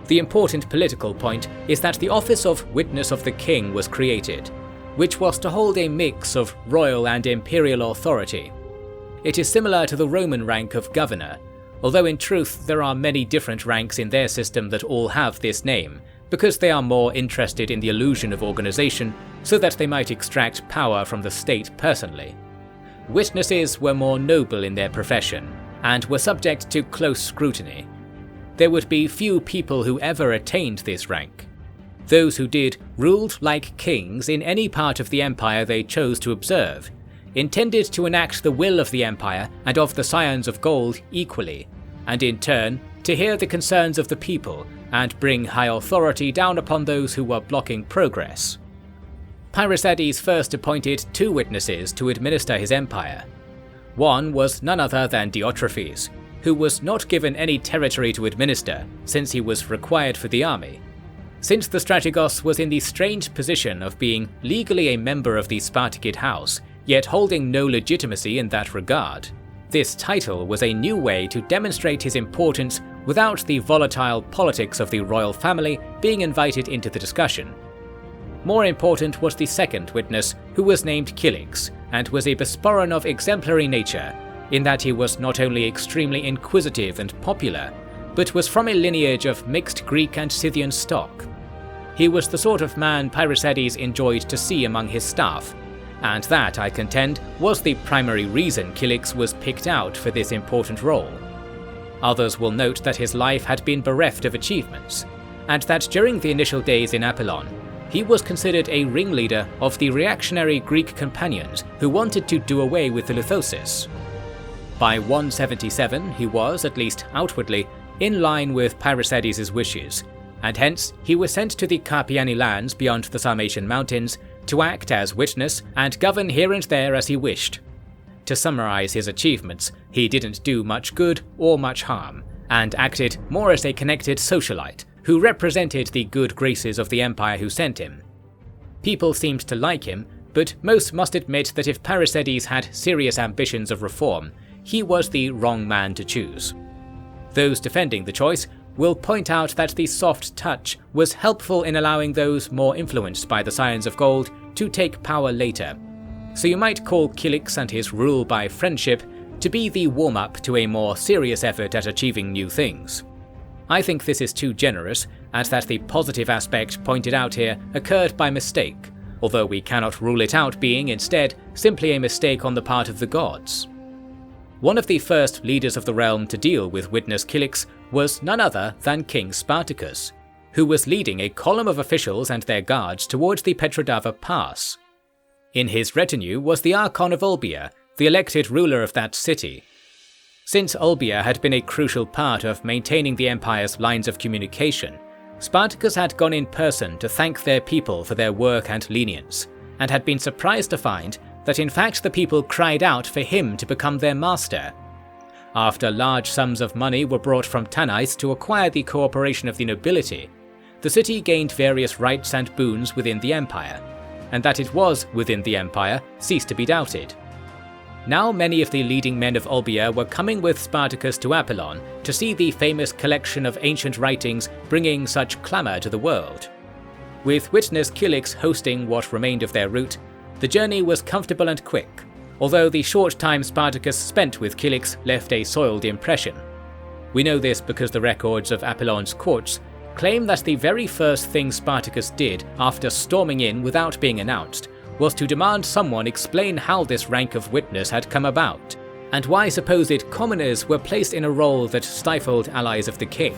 Speaker 1: The important political point is that the office of Witness of the King was created, which was to hold a mix of royal and imperial authority. It is similar to the Roman rank of governor, although in truth there are many different ranks in their system that all have this name, because they are more interested in the illusion of organization so that they might extract power from the state personally. Witnesses were more noble in their profession, and were subject to close scrutiny. there would be few people who ever attained this rank. Those who did ruled like kings in any part of the empire they chose to observe, intended to enact the will of the empire and of the Scions of Gold equally, and in turn to hear the concerns of the people and bring high authority down upon those who were blocking progress. Parysades first appointed 2 witnesses to administer his empire. One was none other than Diotrephes, who was not given any territory to administer since he was required for the army. Since the strategos was in the strange position of being legally a member of the Spartacid house, yet holding no legitimacy in that regard, this title was a new way to demonstrate his importance without the volatile politics of the royal family being invited into the discussion. More important was the second witness, who was named Cilix, and was a Bosporan of exemplary nature, in that he was not only extremely inquisitive and popular, but was from a lineage of mixed Greek and Scythian stock. He was the sort of man Parysades enjoyed to see among his staff, and that, I contend, was the primary reason Cilix was picked out for this important role. Others will note that his life had been bereft of achievements, and that during the initial days in Apollon, he was considered a ringleader of the reactionary Greek companions who wanted to do away with the lithosis. By 177 he was, at least outwardly, in line with Parysades' wishes, and hence he was sent to the Carpiani lands beyond the Sarmatian mountains to act as witness and govern here and there as he wished. To summarize his achievements, he didn't do much good or much harm, and acted more as a connected socialite who represented the good graces of the empire who sent him. People seemed to like him, but most must admit that if Parysades had serious ambitions of reform, he was the wrong man to choose. Those defending the choice will point out that the soft touch was helpful in allowing those more influenced by the Scions of Gold to take power later, so you might call Cilix and his rule by friendship to be the warm-up to a more serious effort at achieving new things. I think this is too generous, and that the positive aspect pointed out here occurred by mistake, although we cannot rule it out being instead simply a mistake on the part of the gods. One of the first leaders of the realm to deal with witness Cilix was none other than King Spartacus, who was leading a column of officials and their guards towards the Petrodava Pass. In his retinue was the Archon of Olbia, the elected ruler of that city. Since Olbia had been a crucial part of maintaining the empire's lines of communication, Spartacus had gone in person to thank their people for their work and lenience, and had been surprised to find that in fact the people cried out for him to become their master. After large sums of money were brought from Tanais to acquire the cooperation of the nobility, the city gained various rights and boons within the empire, and that it was within the empire ceased to be doubted. Now many of the leading men of Olbia were coming with Spartacus to Apollon to see the famous collection of ancient writings bringing such clamour to the world. With witness Cilix hosting what remained of their route, the journey was comfortable and quick, although the short time Spartacus spent with Cilix left a soiled impression. We know this because the records of Apollon's courts claim that the very first thing Spartacus did after storming in without being announced was to demand someone explain how this rank of witness had come about, and why supposed commoners were placed in a role that stifled allies of the king.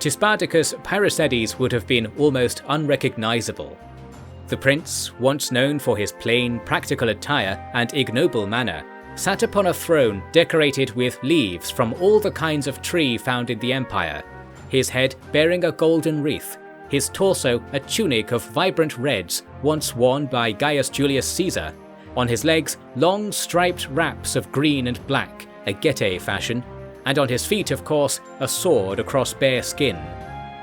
Speaker 1: To Spartacus, Parysades would have been almost unrecognizable. The prince, once known for his plain, practical attire and ignoble manner, sat upon a throne decorated with leaves from all the kinds of tree found in the empire, his head bearing a golden wreath, his torso a tunic of vibrant reds once worn by Gaius Julius Caesar, on his legs long striped wraps of green and black, a getae fashion, and on his feet, of course, a sword across bare skin.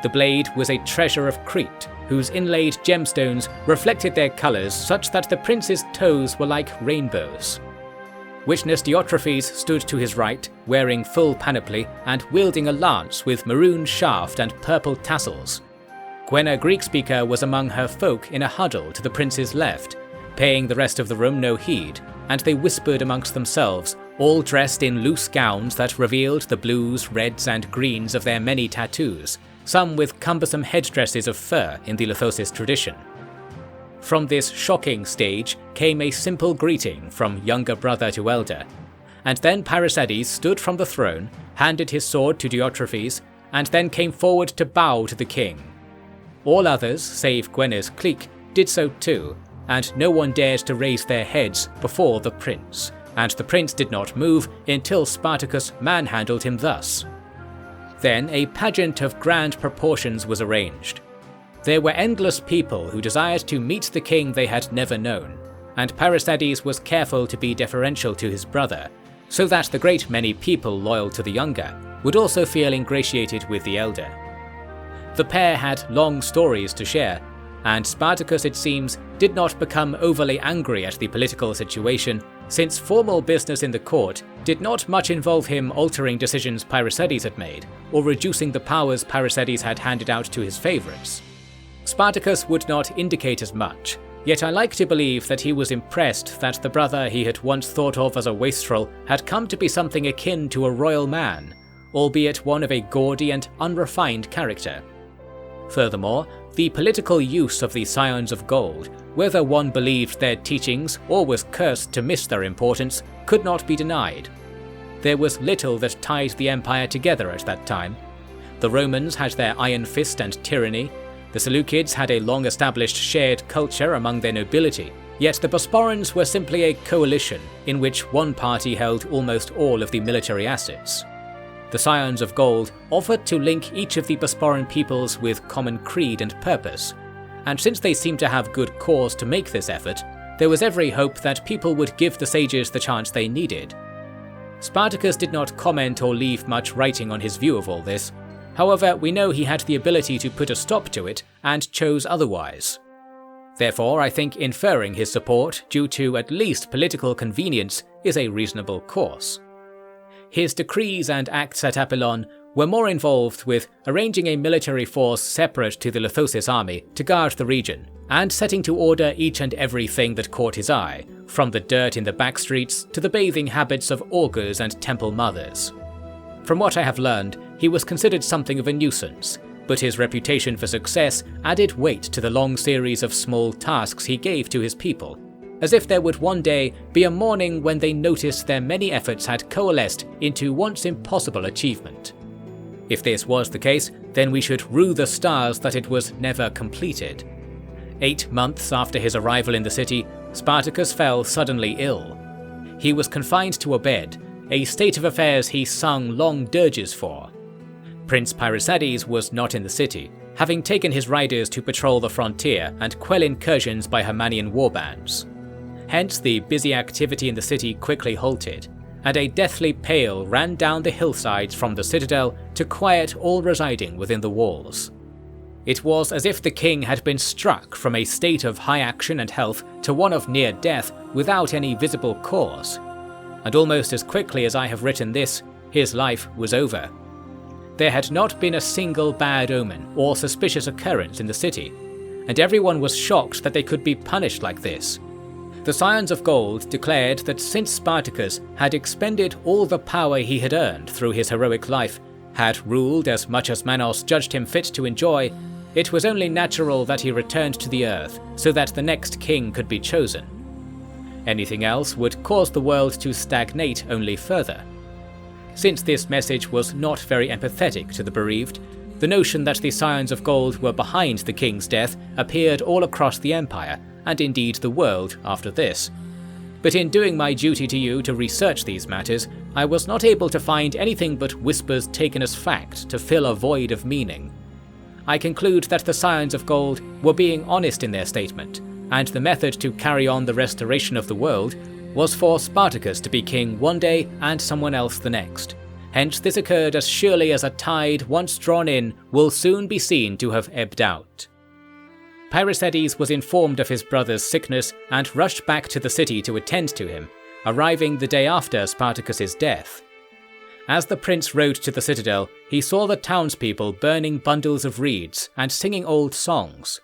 Speaker 1: The blade was a treasure of Crete, whose inlaid gemstones reflected their colours such that the prince's toes were like rainbows. Witness Diotrephes stood to his right, wearing full panoply and wielding a lance with maroon shaft and purple tassels. Gwenna Greek-speaker was among her folk in a huddle to the prince's left, paying the rest of the room no heed, and they whispered amongst themselves, all dressed in loose gowns that revealed the blues, reds and greens of their many tattoos, some with cumbersome headdresses of fur in the lithosis tradition. From this shocking stage came a simple greeting from younger brother to elder, and then Parysades stood from the throne, handed his sword to Diotrephes, and then came forward to bow to the king. All others, save Gwenna's clique, did so too, and no one dared to raise their heads before the prince, and the prince did not move until Spartacus manhandled him thus. Then a pageant of grand proportions was arranged. There were endless people who desired to meet the king they had never known, and Parysades was careful to be deferential to his brother, so that the great many people loyal to the younger would also feel ingratiated with the elder. The pair had long stories to share, and Spartacus, it seems, did not become overly angry at the political situation, since formal business in the court did not much involve him altering decisions Parysades had made, or reducing the powers Parysades had handed out to his favourites. Spartacus would not indicate as much, yet I like to believe that he was impressed that the brother he had once thought of as a wastrel had come to be something akin to a royal man, albeit one of a gaudy and unrefined character. Furthermore, the political use of the Scions of Gold, whether one believed their teachings or was cursed to miss their importance, could not be denied. There was little that tied the empire together at that time. The Romans had their iron fist and tyranny, the Seleucids had a long-established shared culture among their nobility, yet the Bosporans were simply a coalition in which one party held almost all of the military assets. The Scions of Gold offered to link each of the Bosporan peoples with common creed and purpose, and since they seemed to have good cause to make this effort, there was every hope that people would give the sages the chance they needed. Spartacus did not comment or leave much writing on his view of all this. However, we know he had the ability to put a stop to it and chose otherwise. Therefore, I think inferring his support due to at least political convenience is a reasonable course. His decrees and acts at Apollon were more involved with arranging a military force separate to the Lithosis army to guard the region, and setting to order each and everything that caught his eye, from the dirt in the back streets to the bathing habits of augurs and temple mothers. From what I have learned, he was considered something of a nuisance, but his reputation for success added weight to the long series of small tasks he gave to his people, as if there would one day be a morning when they noticed their many efforts had coalesced into once impossible achievement. If this was the case, then we should rue the stars that it was never completed. 8 months after his arrival in the city, Spartacus fell suddenly ill. He was confined to a bed, a state of affairs he sung long dirges for. Prince Parysades was not in the city, having taken his riders to patrol the frontier and quell incursions by Hermanian warbands. Hence the busy activity in the city quickly halted, and a deathly pale ran down the hillsides from the citadel to quiet all residing within the walls. It was as if the king had been struck from a state of high action and health to one of near death without any visible cause. And almost as quickly as I have written this, his life was over. There had not been a single bad omen or suspicious occurrence in the city, and everyone was shocked that they could be punished like this. The Scions of Gold declared that since Spartacus had expended all the power he had earned through his heroic life, had ruled as much as Manos judged him fit to enjoy, it was only natural that he returned to the earth so that the next king could be chosen. Anything else would cause the world to stagnate only further. Since this message was not very empathetic to the bereaved, the notion that the Scions of Gold were behind the king's death appeared all across the empire, and indeed the world after this. But in doing my duty to you to research these matters, I was not able to find anything but whispers taken as fact to fill a void of meaning. I conclude that the Scions of Gold were being honest in their statement, and the method to carry on the restoration of the world was for Spartacus to be king one day and someone else the next. Hence this occurred as surely as a tide once drawn in will soon be seen to have ebbed out. Parysades was informed of his brother's sickness and rushed back to the city to attend to him, arriving the day after Spartacus's death. As the prince rode to the citadel, he saw the townspeople burning bundles of reeds and singing old songs.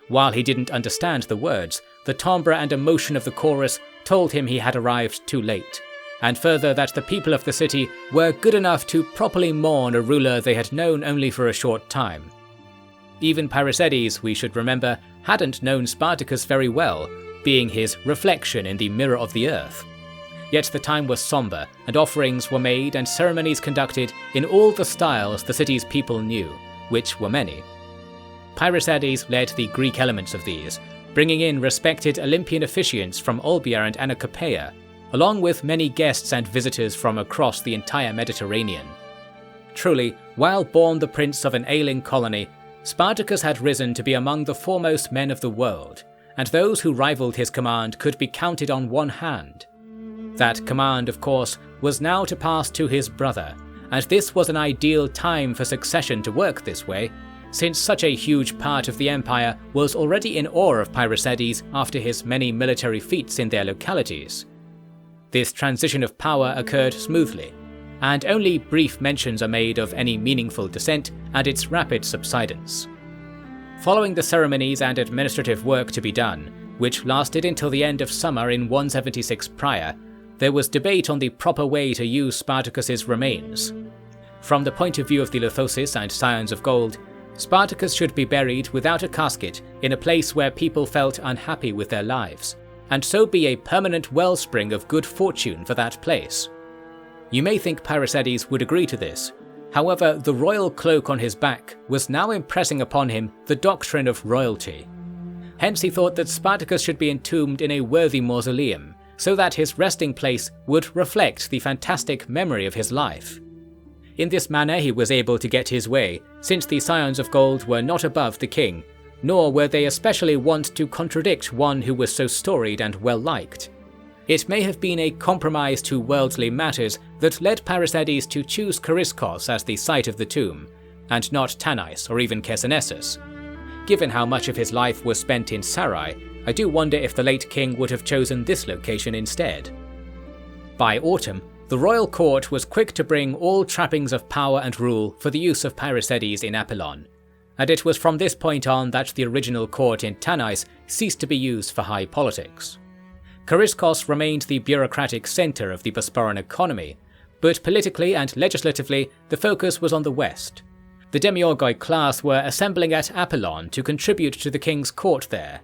Speaker 1: While he didn't understand the words, the timbre and emotion of the chorus told him he had arrived too late, and further that the people of the city were good enough to properly mourn a ruler they had known only for a short time. Even Parysades, we should remember, hadn't known Spartacus very well, being his reflection in the mirror of the earth. yet the time was somber and offerings were made and ceremonies conducted in all the styles the city's people knew, which were many. Pyrrhosides led the Greek elements of these, bringing in respected Olympian officiants from Olbia and Anacopeia, along with many guests and visitors from across the entire Mediterranean. Truly, while born the prince of an ailing colony, Spartacus had risen to be among the foremost men of the world, and those who rivaled his command could be counted on one hand. That command, of course, was now to pass to his brother, and this was an ideal time for succession to work this way, since such a huge part of the empire was already in awe of Pyrrhosides after his many military feats in their localities. This transition of power occurred smoothly, and only brief mentions are made of any meaningful descent and its rapid subsidence. Following the ceremonies and administrative work to be done, which lasted until the end of summer in 176 prior, there was debate on the proper way to use Spartacus's remains. From the point of view of the lithosis and scions of gold, Spartacus should be buried without a casket in a place where people felt unhappy with their lives, and so be a permanent wellspring of good fortune for that place. You may think Pyrrhosides would agree to this. However, the royal cloak on his back was now impressing upon him the doctrine of royalty. Hence he thought that Spartacus should be entombed in a worthy mausoleum, so that his resting place would reflect the fantastic memory of his life. In this manner he was able to get his way, since the scions of gold were not above the king, nor were they especially wont to contradict one who was so storied and well-liked. It may have been a compromise to worldly matters that led Pyrrhosides to choose Chariskos as the site of the tomb, and not Tanais or even Chersonesus. Given how much of his life was spent in Sarai, I do wonder if the late king would have chosen this location instead. By autumn, the royal court was quick to bring all trappings of power and rule for the use of Pyrrhosides in Apollon, and it was from this point on that the original court in Tanais ceased to be used for high politics. Chariskos remained the bureaucratic centre of the Bosporan economy, but politically and legislatively the focus was on the west. The demiurgoi class were assembling at Apollon to contribute to the king's court there.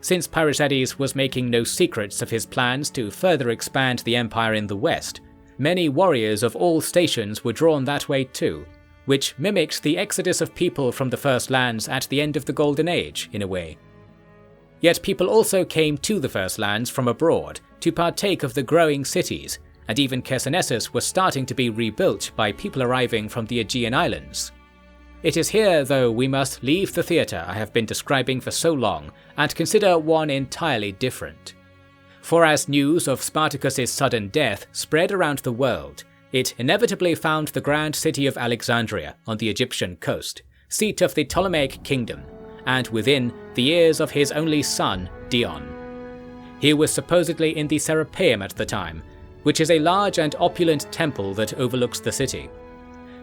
Speaker 1: Since Pyrrhosides was making no secrets of his plans to further expand the empire in the west, many warriors of all stations were drawn that way too, which mimicked the exodus of people from the First Lands at the end of the Golden Age, in a way. Yet people also came to the First Lands from abroad to partake of the growing cities, and even Chersonesus was starting to be rebuilt by people arriving from the Aegean Islands. It is here, though, we must leave the theatre I have been describing for so long and consider one entirely different. For as news of Spartacus's sudden death spread around the world, it inevitably found the grand city of Alexandria on the Egyptian coast, seat of the Ptolemaic kingdom, and within the ears of his only son, Dion. He was supposedly in the Serapeum at the time, which is a large and opulent temple that overlooks the city.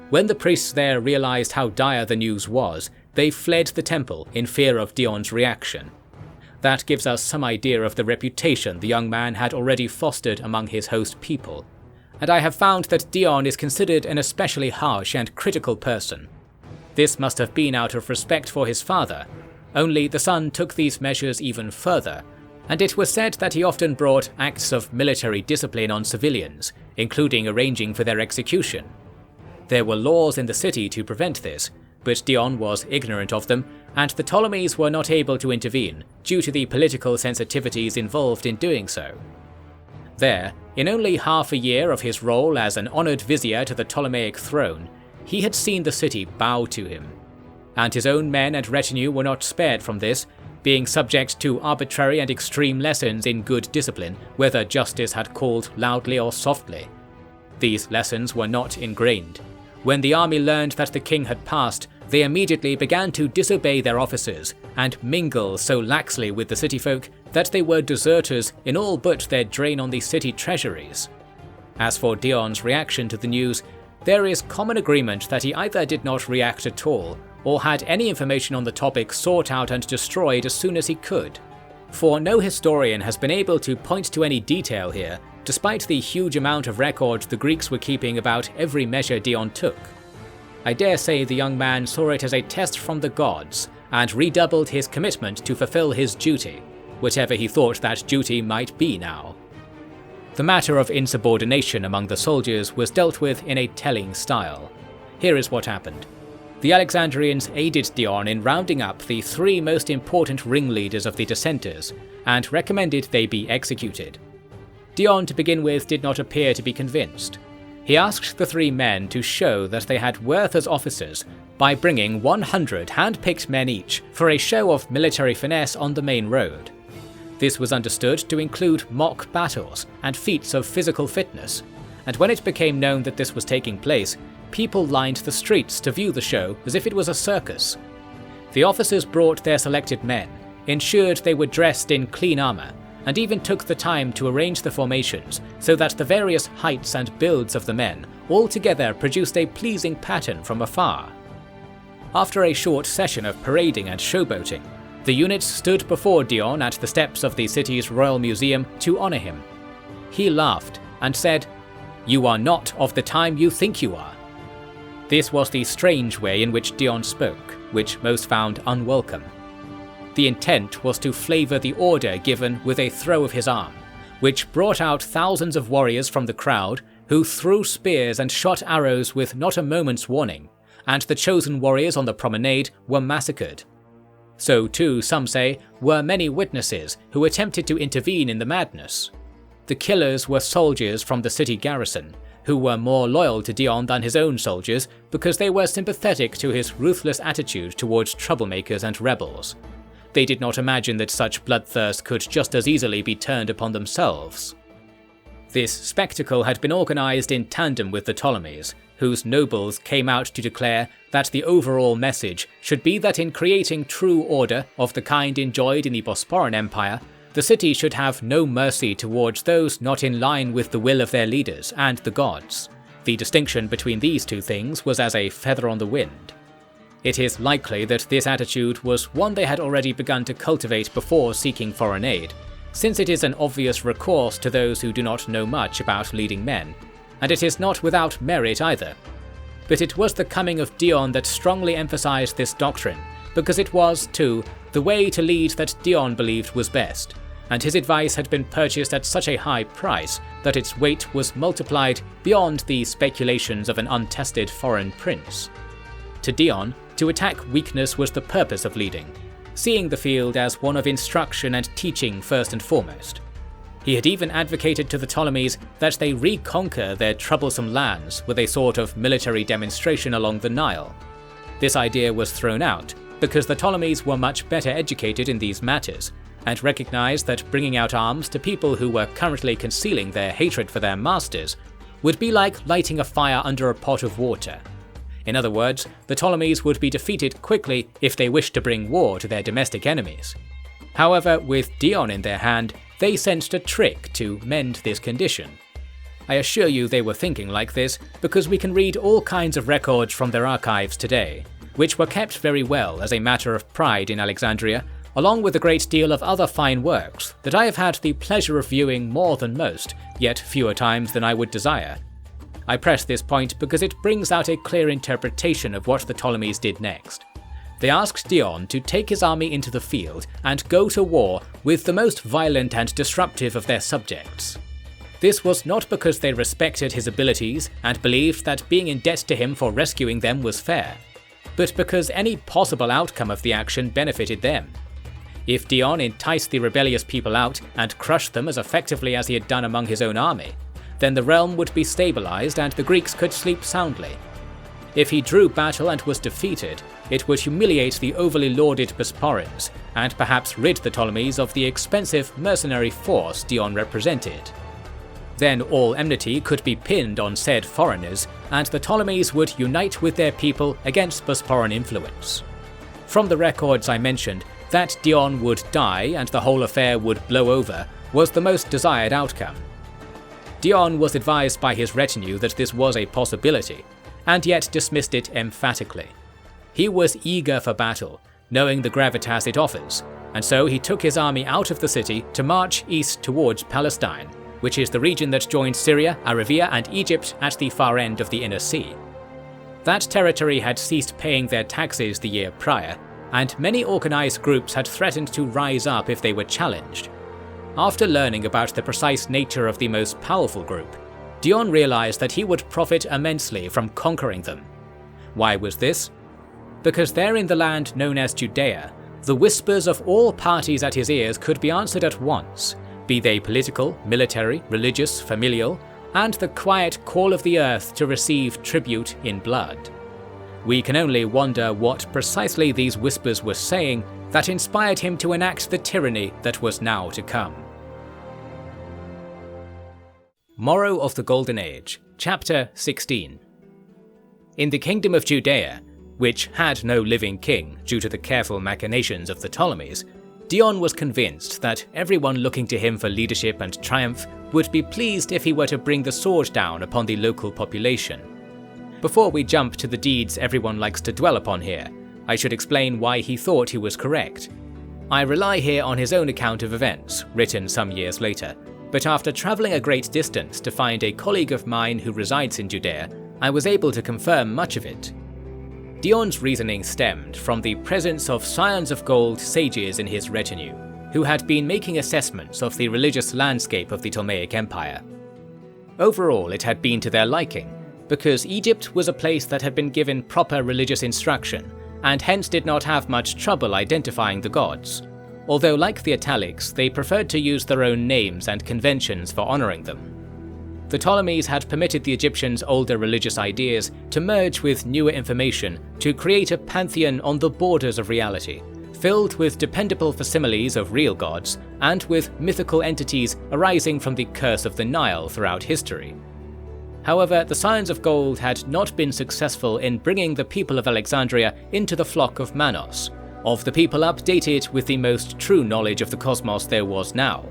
Speaker 1: When the priests there realized how dire the news was, they fled the temple in fear of Dion's reaction. That gives us some idea of the reputation the young man had already fostered among his host people, and I have found that Dion is considered an especially harsh and critical person. This must have been out of respect for his father, only the son took these measures even further, and it was said that he often brought acts of military discipline on civilians, including arranging for their execution. There were laws in the city to prevent this, but Dion was ignorant of them, and the Ptolemies were not able to intervene due to the political sensitivities involved in doing so. There, in only half a year of his role as an honoured vizier to the Ptolemaic throne, he had seen the city bow to him. And his own men and retinue were not spared from this, being subject to arbitrary and extreme lessons in good discipline, whether justice had called loudly or softly. These lessons were not ingrained. When the army learned that the king had passed, they immediately began to disobey their officers and mingle so laxly with the city folk that they were deserters in all but their drain on the city treasuries. As for Dion's reaction to the news, there is common agreement that he either did not react at all, or had any information on the topic sought out and destroyed as soon as he could. For no historian has been able to point to any detail here, despite the huge amount of records the Greeks were keeping about every measure Dion took. I dare say the young man saw it as a test from the gods, and redoubled his commitment to fulfill his duty, whatever he thought that duty might be now. The matter of insubordination among the soldiers was dealt with in a telling style. Here is what happened. The Alexandrians aided Dion in rounding up the 3 most important ringleaders of the dissenters, and recommended they be executed. Dion, to begin with, did not appear to be convinced. He asked the 3 men to show that they had worth as officers by bringing 100 hand-picked men each for a show of military finesse on the main road. This was understood to include mock battles and feats of physical fitness, and when it became known that this was taking place, people lined the streets to view the show as if it was a circus. The officers brought their selected men, ensured they were dressed in clean armor, and even took the time to arrange the formations so that the various heights and builds of the men all together produced a pleasing pattern from afar. After a short session of parading and showboating, the units stood before Dion at the steps of the city's Royal Museum to honor him. He laughed and said, "You are not of the time you think you are." This was the strange way in which Dion spoke, which most found unwelcome. The intent was to flavor the order given with a throw of his arm, which brought out thousands of warriors from the crowd who threw spears and shot arrows with not a moment's warning, and the chosen warriors on the promenade were massacred. So too, some say, were many witnesses who attempted to intervene in the madness. The killers were soldiers from the city garrison, who were more loyal to Dion than his own soldiers because they were sympathetic to his ruthless attitude towards troublemakers and rebels. They did not imagine that such bloodthirst could just as easily be turned upon themselves. This spectacle had been organized in tandem with the Ptolemies, whose nobles came out to declare that the overall message should be that in creating true order of the kind enjoyed in the Bosporan Empire, the city should have no mercy towards those not in line with the will of their leaders and the gods. The distinction between these 2 things was as a feather on the wind. It is likely that this attitude was one they had already begun to cultivate before seeking foreign aid, since it is an obvious recourse to those who do not know much about leading men, and it is not without merit either. But it was the coming of Dion that strongly emphasized this doctrine, because it was, too, the way to lead that Dion believed was best, and his advice had been purchased at such a high price that its weight was multiplied beyond the speculations of an untested foreign prince. To Dion, to attack weakness was the purpose of leading, seeing the field as one of instruction and teaching first and foremost. He had even advocated to the Ptolemies that they reconquer their troublesome lands with a sort of military demonstration along the Nile. This idea was thrown out because the Ptolemies were much better educated in these matters, and recognized that bringing out arms to people who were currently concealing their hatred for their masters would be like lighting a fire under a pot of water. In other words, the Ptolemies would be defeated quickly if they wished to bring war to their domestic enemies. However, with Dion in their hand, they sensed a trick to mend this condition. I assure you they were thinking like this because we can read all kinds of records from their archives today, which were kept very well as a matter of pride in Alexandria, along with a great deal of other fine works that I have had the pleasure of viewing more than most, yet fewer times than I would desire. I press this point because it brings out a clear interpretation of what the Ptolemies did next. They asked Dion to take his army into the field and go to war with the most violent and disruptive of their subjects. This was not because they respected his abilities and believed that being in debt to him for rescuing them was fair, but because any possible outcome of the action benefited them. If Dion enticed the rebellious people out and crushed them as effectively as he had done among his own army, then the realm would be stabilized and the Greeks could sleep soundly. If he drew battle and was defeated, it would humiliate the overly lauded Bosporans, and perhaps rid the Ptolemies of the expensive mercenary force Dion represented. Then all enmity could be pinned on said foreigners, and the Ptolemies would unite with their people against Bosporan influence. From the records I mentioned, that Dion would die and the whole affair would blow over was the most desired outcome. Dion was advised by his retinue that this was a possibility, and yet dismissed it emphatically. He was eager for battle, knowing the gravitas it offers, and so he took his army out of the city to march east towards Palestine, which is the region that joins Syria, Arabia, and Egypt at the far end of the Inner Sea. That territory had ceased paying their taxes the year prior, and many organized groups had threatened to rise up if they were challenged. After learning about the precise nature of the most powerful group, Dion realized that he would profit immensely from conquering them. Why was this? Because there in the land known as Judea, the whispers of all parties at his ears could be answered at once, be they political, military, religious, familial, and the quiet call of the earth to receive tribute in blood. We can only wonder what precisely these whispers were saying that inspired him to enact the tyranny that was now to come. Morrow of the Golden Age, Chapter 16. In the Kingdom of Judea, which had no living king due to the careful machinations of the Ptolemies, Dion was convinced that everyone looking to him for leadership and triumph would be pleased if he were to bring the sword down upon the local population. Before we jump to the deeds everyone likes to dwell upon here, I should explain why he thought he was correct. I rely here on his own account of events, written some years later, but after travelling a great distance to find a colleague of mine who resides in Judea, I was able to confirm much of it. Dion's reasoning stemmed from the presence of scions of gold sages in his retinue, who had been making assessments of the religious landscape of the Ptolemaic Empire. Overall, it had been to their liking, because Egypt was a place that had been given proper religious instruction, and hence did not have much trouble identifying the gods, although like the Italics, they preferred to use their own names and conventions for honouring them. The Ptolemies had permitted the Egyptians' older religious ideas to merge with newer information to create a pantheon on the borders of reality, filled with dependable facsimiles of real gods and with mythical entities arising from the curse of the Nile throughout history. However, the Scions of Gold had not been successful in bringing the people of Alexandria into the flock of Manos, of the people updated with the most true knowledge of the cosmos there was now.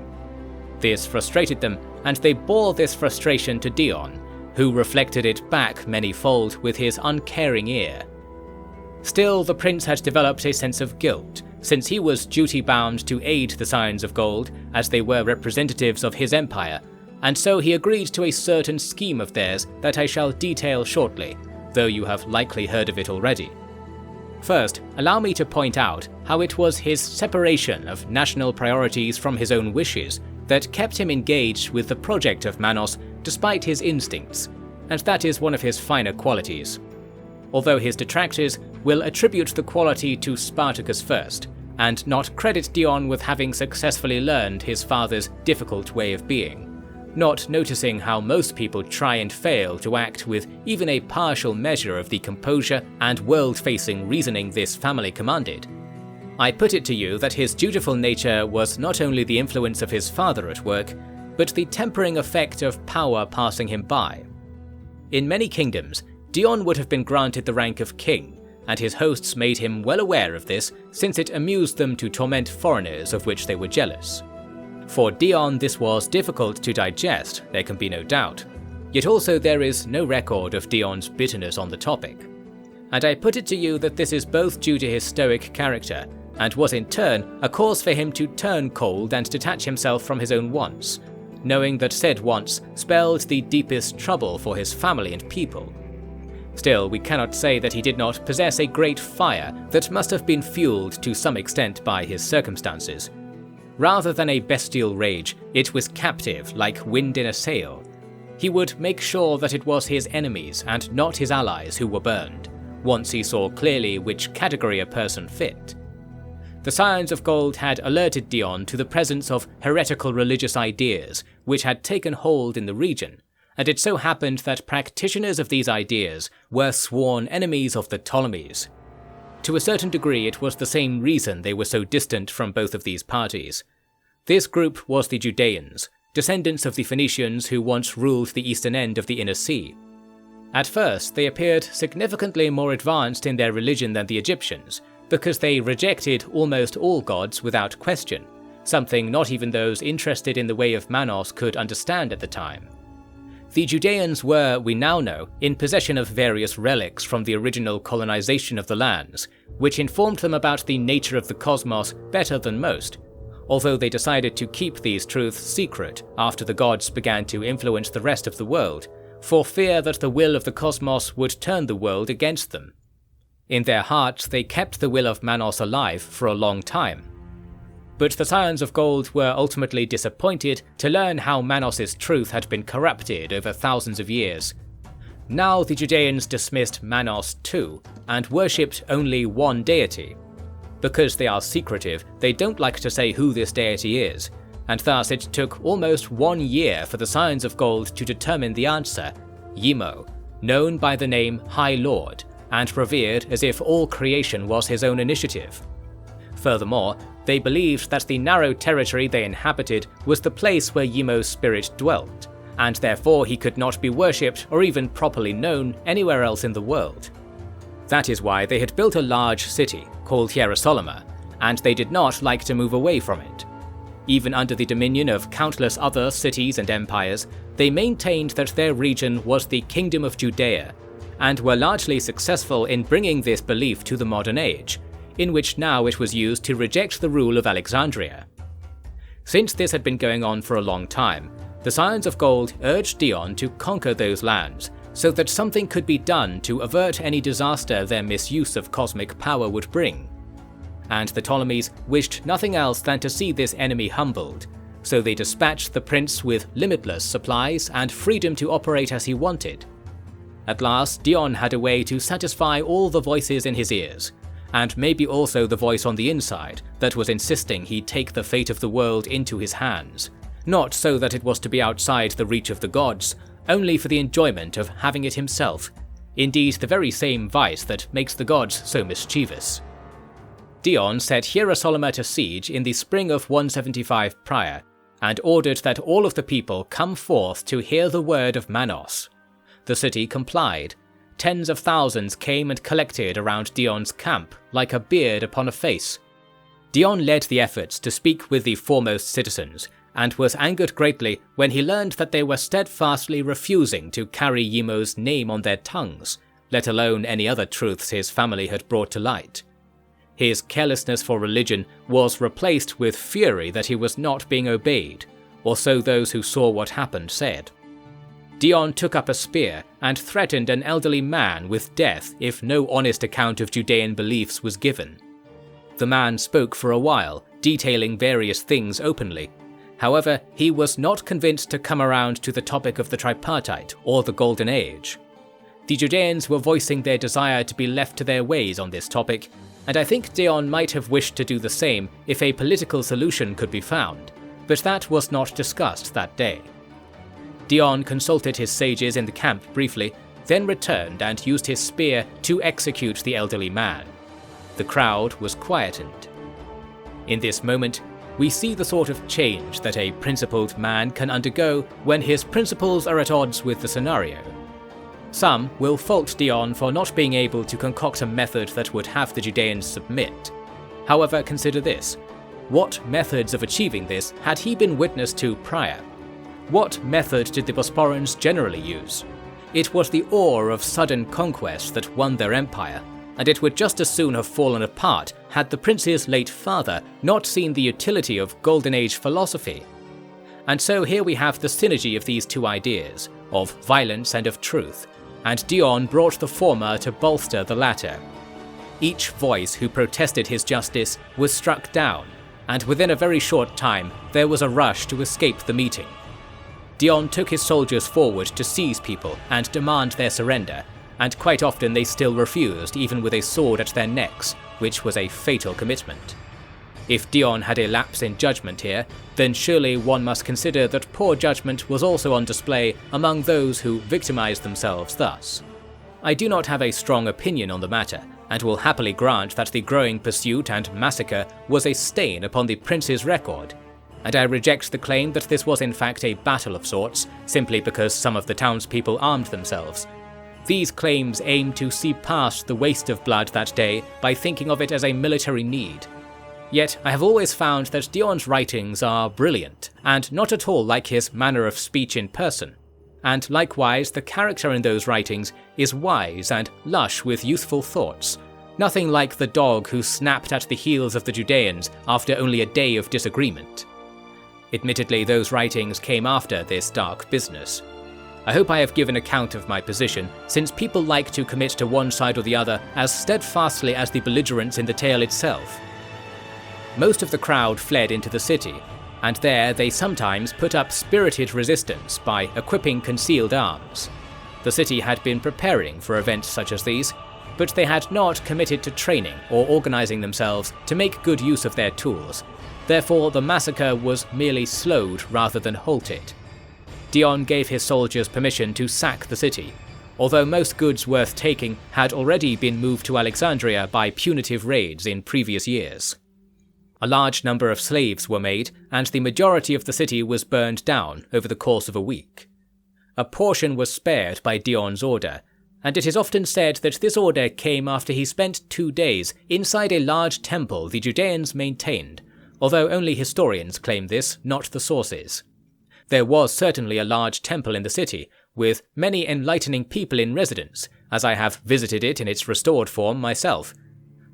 Speaker 1: This frustrated them, and they bore this frustration to Dion, who reflected it back many-fold with his uncaring ear. Still, the prince had developed a sense of guilt, since he was duty-bound to aid the Scions of Gold as they were representatives of his empire, and so he agreed to a certain scheme of theirs that I shall detail shortly, though you have likely heard of it already. First, allow me to point out how it was his separation of national priorities from his own wishes that kept him engaged with the project of Manos despite his instincts, and that is one of his finer qualities. Although his detractors will attribute the quality to Spartacus first, and not credit Dion with having successfully learned his father's difficult way of being, not noticing how most people try and fail to act with even a partial measure of the composure and world-facing reasoning this family commanded. I put it to you that his dutiful nature was not only the influence of his father at work, but the tempering effect of power passing him by. In many kingdoms, Dion would have been granted the rank of king, and his hosts made him well aware of this since it amused them to torment foreigners of which they were jealous. For Dion this was difficult to digest, there can be no doubt, yet also there is no record of Dion's bitterness on the topic. And I put it to you that this is both due to his stoic character, and was in turn a cause for him to turn cold and detach himself from his own wants, knowing that said wants spelled the deepest trouble for his family and people. Still, we cannot say that he did not possess a great fire that must have been fueled to some extent by his circumstances. Rather than a bestial rage, it was captive like wind in a sail. He would make sure that it was his enemies and not his allies who were burned, once he saw clearly which category a person fit. The Scions of Gold had alerted Dion to the presence of heretical religious ideas which had taken hold in the region, and it so happened that practitioners of these ideas were sworn enemies of the Ptolemies. To a certain degree, it was the same reason they were so distant from both of these parties. This group was the Judeans, descendants of the Phoenicians who once ruled the eastern end of the Inner Sea. At first, they appeared significantly more advanced in their religion than the Egyptians, because they rejected almost all gods without question, something not even those interested in the way of Manos could understand at the time. The Judeans were, we now know, in possession of various relics from the original colonization of the lands, which informed them about the nature of the cosmos better than most, although they decided to keep these truths secret after the gods began to influence the rest of the world, for fear that the will of the cosmos would turn the world against them. In their hearts, they kept the will of Manos alive for a long time. but the Scions of Gold were ultimately disappointed to learn how Manos' truth had been corrupted over thousands of years. Now the Judeans dismissed Manos too, and worshipped only one deity. Because they are secretive, they don't like to say who this deity is, and thus it took almost 1 year for the Scions of Gold to determine the answer, Yimo, known by the name High Lord, and revered as if all creation was his own initiative. Furthermore, they believed that the narrow territory they inhabited was the place where Yimo's spirit dwelt, and therefore he could not be worshipped or even properly known anywhere else in the world. That is why they had built a large city called Hierosolima, and they did not like to move away from it. Even under the dominion of countless other cities and empires, they maintained that their region was the Kingdom of Judea, and were largely successful in bringing this belief to the modern age, in which now it was used to reject the rule of Alexandria. Since this had been going on for a long time, the Scions of Gold urged Dion to conquer those lands, so that something could be done to avert any disaster their misuse of cosmic power would bring. And the Ptolemies wished nothing else than to see this enemy humbled, so they dispatched the prince with limitless supplies and freedom to operate as he wanted. At last, Dion had a way to satisfy all the voices in his ears, and maybe also the voice on the inside that was insisting he take the fate of the world into his hands, not so that it was to be outside the reach of the gods, only for the enjoyment of having it himself, indeed the very same vice that makes the gods so mischievous. Dion set Hierosolima to siege in the spring of 175 prior, and ordered that all of the people come forth to hear the word of Manos. The city complied. Tens of thousands came and collected around Dion's camp like a beard upon a face. Dion led the efforts to speak with the foremost citizens, and was angered greatly when he learned that they were steadfastly refusing to carry Yimo's name on their tongues, let alone any other truths his family had brought to light. His carelessness for religion was replaced with fury that he was not being obeyed, or so those who saw what happened said. Dion took up a spear and threatened an elderly man with death if no honest account of Judean beliefs was given. The man spoke for a while, detailing various things openly. However, he was not convinced to come around to the topic of the tripartite or the Golden Age. The Judeans were voicing their desire to be left to their ways on this topic, and I think Dion might have wished to do the same if a political solution could be found, but that was not discussed that day. Dion consulted his sages in the camp briefly, then returned and used his spear to execute the elderly man. The crowd was quietened. In this moment, we see the sort of change that a principled man can undergo when his principles are at odds with the scenario. Some will fault Dion for not being able to concoct a method that would have the Judeans submit. However, consider this. What methods of achieving this had he been witness to prior? What method did the Bosporans generally use? It was the awe of sudden conquest that won their empire, and it would just as soon have fallen apart had the prince's late father not seen the utility of Golden Age philosophy. And so here we have the synergy of these two ideas, of violence and of truth, and Dion brought the former to bolster the latter. Each voice who protested his justice was struck down, and within a very short time there was a rush to escape the meeting. Dion took his soldiers forward to seize people and demand their surrender, and quite often they still refused even with a sword at their necks, which was a fatal commitment. If Dion had a lapse in judgment here, then surely one must consider that poor judgment was also on display among those who victimized themselves thus. I do not have a strong opinion on the matter, and will happily grant that the growing pursuit and massacre was a stain upon the prince's record, and I reject the claim that this was in fact a battle of sorts, simply because some of the townspeople armed themselves. These claims aim to see past the waste of blood that day by thinking of it as a military need. Yet I have always found that Dion's writings are brilliant, and not at all like his manner of speech in person. And likewise, the character in those writings is wise and lush with youthful thoughts, nothing like the dog who snapped at the heels of the Judeans after only a day of disagreement. Admittedly, those writings came after this dark business. I hope I have given account of my position, since people like to commit to one side or the other as steadfastly as the belligerents in the tale itself. most of the crowd fled into the city, and there they sometimes put up spirited resistance by equipping concealed arms. The city had been preparing for events such as these, but they had not committed to training or organizing themselves to make good use of their tools. Therefore, the massacre was merely slowed rather than halted. Dion gave his soldiers permission to sack the city, although most goods worth taking had already been moved to Alexandria by punitive raids in previous years. A large number of slaves were made, and the majority of the city was burned down over the course of a week. A portion was spared by Dion's order, and it is often said that this order came after he spent 2 days inside a large temple the Judeans maintained, although only historians claim this, not the sources. There was certainly a large temple in the city, with many enlightening people in residence, as I have visited it in its restored form myself.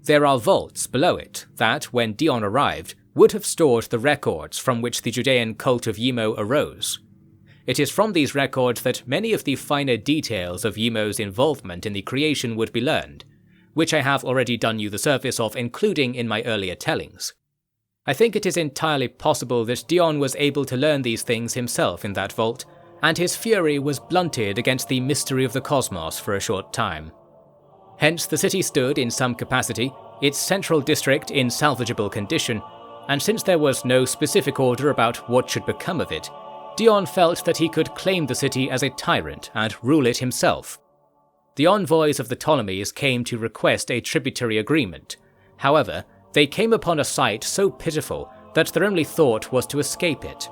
Speaker 1: There are vaults below it that, when Dion arrived, would have stored the records from which the Judean cult of Yimo arose. It is from these records that many of the finer details of Yimo's involvement in the creation would be learned, which I have already done you the service of including in my earlier tellings. I think it is entirely possible that Dion was able to learn these things himself in that vault, and his fury was blunted against the mystery of the cosmos for a short time. Hence the city stood in some capacity, its central district in salvageable condition, and since there was no specific order about what should become of it, Dion felt that he could claim the city as a tyrant and rule it himself. The envoys of the Ptolemies came to request a tributary agreement. However, they came upon a sight so pitiful that their only thought was to escape it.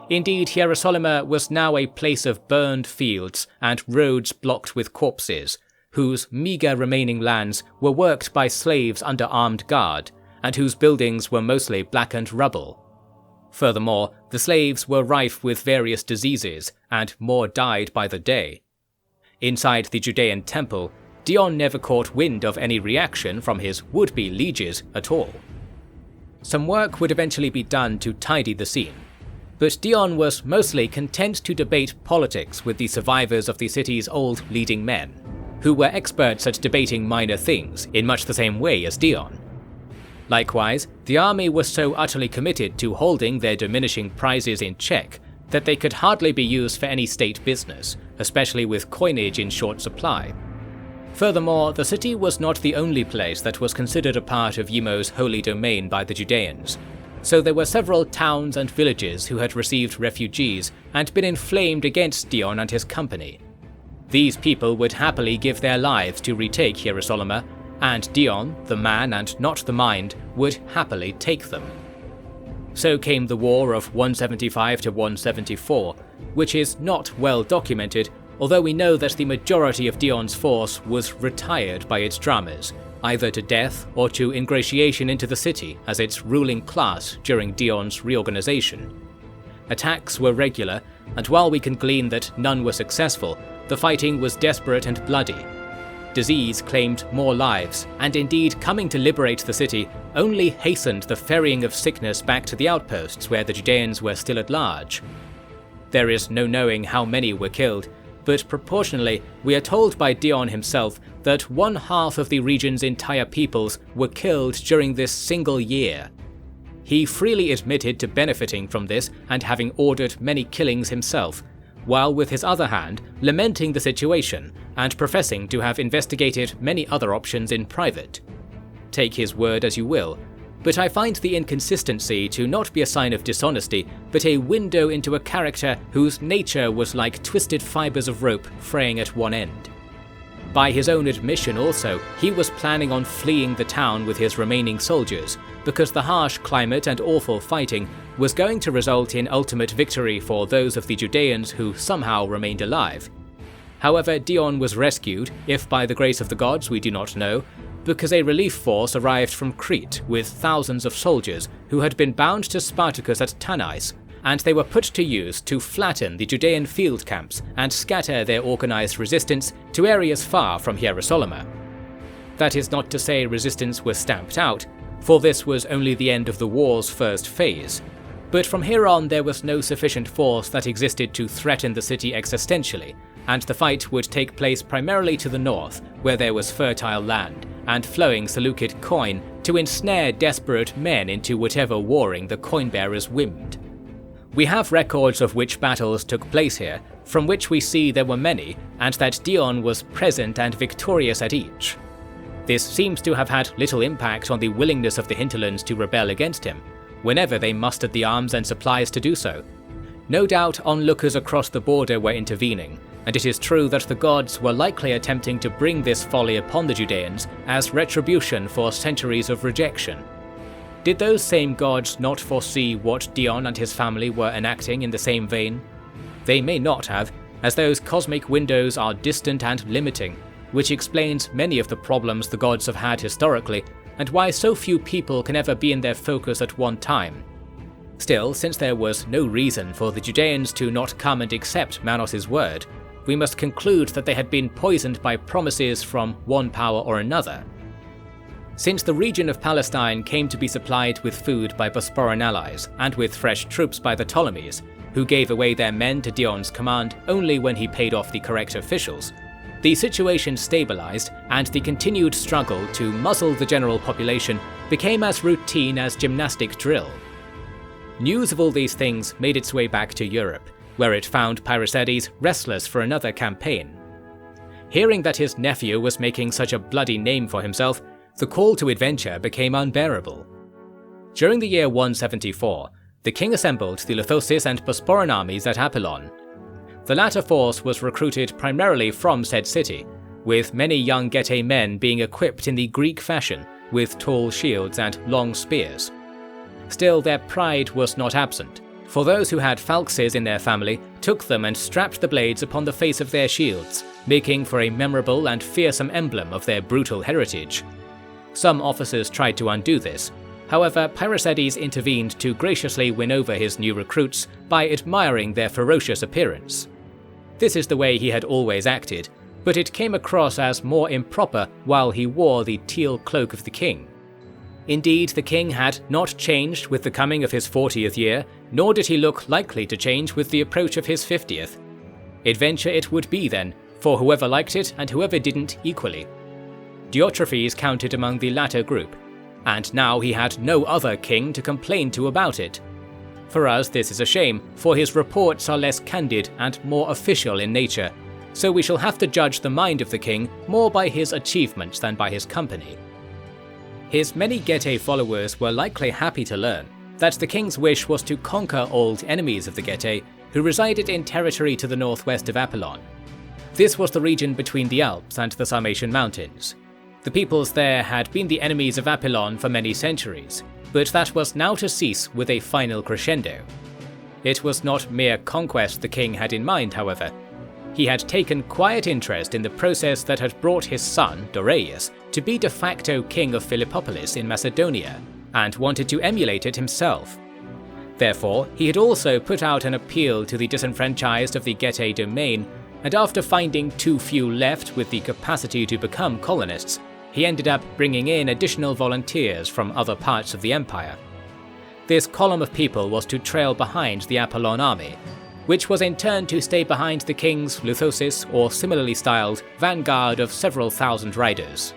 Speaker 1: Indeed, Hierosolyma was now a place of burned fields and roads blocked with corpses, whose meagre remaining lands were worked by slaves under armed guard, and whose buildings were mostly blackened rubble. Furthermore, the slaves were rife with various diseases, and more died by the day. Inside the Judean temple, Dion never caught wind of any reaction from his would-be lieges at all. Some work would eventually be done to tidy the scene, but Dion was mostly content to debate politics with the survivors of the city's old leading men, who were experts at debating minor things in much the same way as Dion. Likewise, the army was so utterly committed to holding their diminishing prizes in check that they could hardly be used for any state business, especially with coinage in short supply. Furthermore, the city was not the only place that was considered a part of Yimo's holy domain by the Judeans, so there were several towns and villages who had received refugees and been inflamed against Dion and his company. These people would happily give their lives to retake Hierosolyma, and Dion, the man and not the mind, would happily take them. So came the war of 175 to 174, which is not well documented, although we know that the majority of Dion's force was retired by its dramas, either to death or to ingratiation into the city as its ruling class during Dion's reorganization. Attacks were regular, and while we can glean that none were successful, the fighting was desperate and bloody. Disease claimed more lives, and indeed coming to liberate the city only hastened the ferrying of sickness back to the outposts where the Judeans were still at large. There is no knowing how many were killed, but proportionally we are told by Dion himself that 1/2 of the region's entire peoples were killed during this single year. He freely admitted to benefiting from this and having ordered many killings himself, while with his other hand lamenting the situation and professing to have investigated many other options in private. Take his word as you will, but I find the inconsistency to not be a sign of dishonesty, but a window into a character whose nature was like twisted fibers of rope fraying at one end. By his own admission also, he was planning on fleeing the town with his remaining soldiers, because the harsh climate and awful fighting was going to result in ultimate victory for those of the Judeans who somehow remained alive. However, Dion was rescued, if by the grace of the gods we do not know, because a relief force arrived from Crete with thousands of soldiers who had been bound to Spartacus at Tanais, and they were put to use to flatten the Judean field camps and scatter their organized resistance to areas far from Hierosolyma. That is not to say resistance was stamped out, for this was only the end of the war's first phase, but from here on there was no sufficient force that existed to threaten the city existentially, and the fight would take place primarily to the north, where there was fertile land and flowing Seleucid coin to ensnare desperate men into whatever warring the coinbearers whimmed. We have records of which battles took place here, from which we see there were many, and that Dion was present and victorious at each. This seems to have had little impact on the willingness of the hinterlands to rebel against him, whenever they mustered the arms and supplies to do so. No doubt onlookers across the border were intervening, and it is true that the gods were likely attempting to bring this folly upon the Judeans as retribution for centuries of rejection. Did those same gods not foresee what Dion and his family were enacting in the same vein? They may not have, as those cosmic windows are distant and limiting, which explains many of the problems the gods have had historically, and why so few people can ever be in their focus at one time. Still, since there was no reason for the Judeans to not come and accept Manos' word, we must conclude that they had been poisoned by promises from one power or another. Since the region of Palestine came to be supplied with food by Bosporan allies and with fresh troops by the Ptolemies, who gave away their men to Dion's command only when he paid off the correct officials, the situation stabilized and the continued struggle to muzzle the general population became as routine as gymnastic drill. News of all these things made its way back to Europe, where it found Pyrrhosides restless for another campaign. Hearing that his nephew was making such a bloody name for himself, the call to adventure became unbearable. During the year 174, the king assembled the Luthosis and Bosporan armies at Apollon. The latter force was recruited primarily from said city, with many young Getae men being equipped in the Greek fashion with tall shields and long spears. Still, their pride was not absent, for those who had falxes in their family took them and strapped the blades upon the face of their shields, making for a memorable and fearsome emblem of their brutal heritage. Some officers tried to undo this. However, Pyrrhosides intervened to graciously win over his new recruits by admiring their ferocious appearance. This is the way he had always acted, but it came across as more improper while he wore the teal cloak of the king. Indeed, the king had not changed with the coming of his 40th year, nor did he look likely to change with the approach of his 50th. Adventure it would be then, for whoever liked it and whoever didn't equally. Diotrephes counted among the latter group, and now he had no other king to complain to about it. For us this is a shame, for his reports are less candid and more official in nature, so we shall have to judge the mind of the king more by his achievements than by his company. His many Getae followers were likely happy to learn that the king's wish was to conquer old enemies of the Getae who resided in territory to the northwest of Apollon. This was the region between the Alps and the Sarmatian mountains. The peoples there had been the enemies of Apollon for many centuries, but that was now to cease with a final crescendo. It was not mere conquest the king had in mind, however. He had taken quiet interest in the process that had brought his son, Doraius, to be de facto king of Philippopolis in Macedonia, and wanted to emulate it himself. Therefore, he had also put out an appeal to the disenfranchised of the Getae domain, and after finding too few left with the capacity to become colonists, he ended up bringing in additional volunteers from other parts of the empire. This column of people was to trail behind the Apollon army, which was in turn to stay behind the king's Luthosis or similarly styled vanguard of several thousand riders.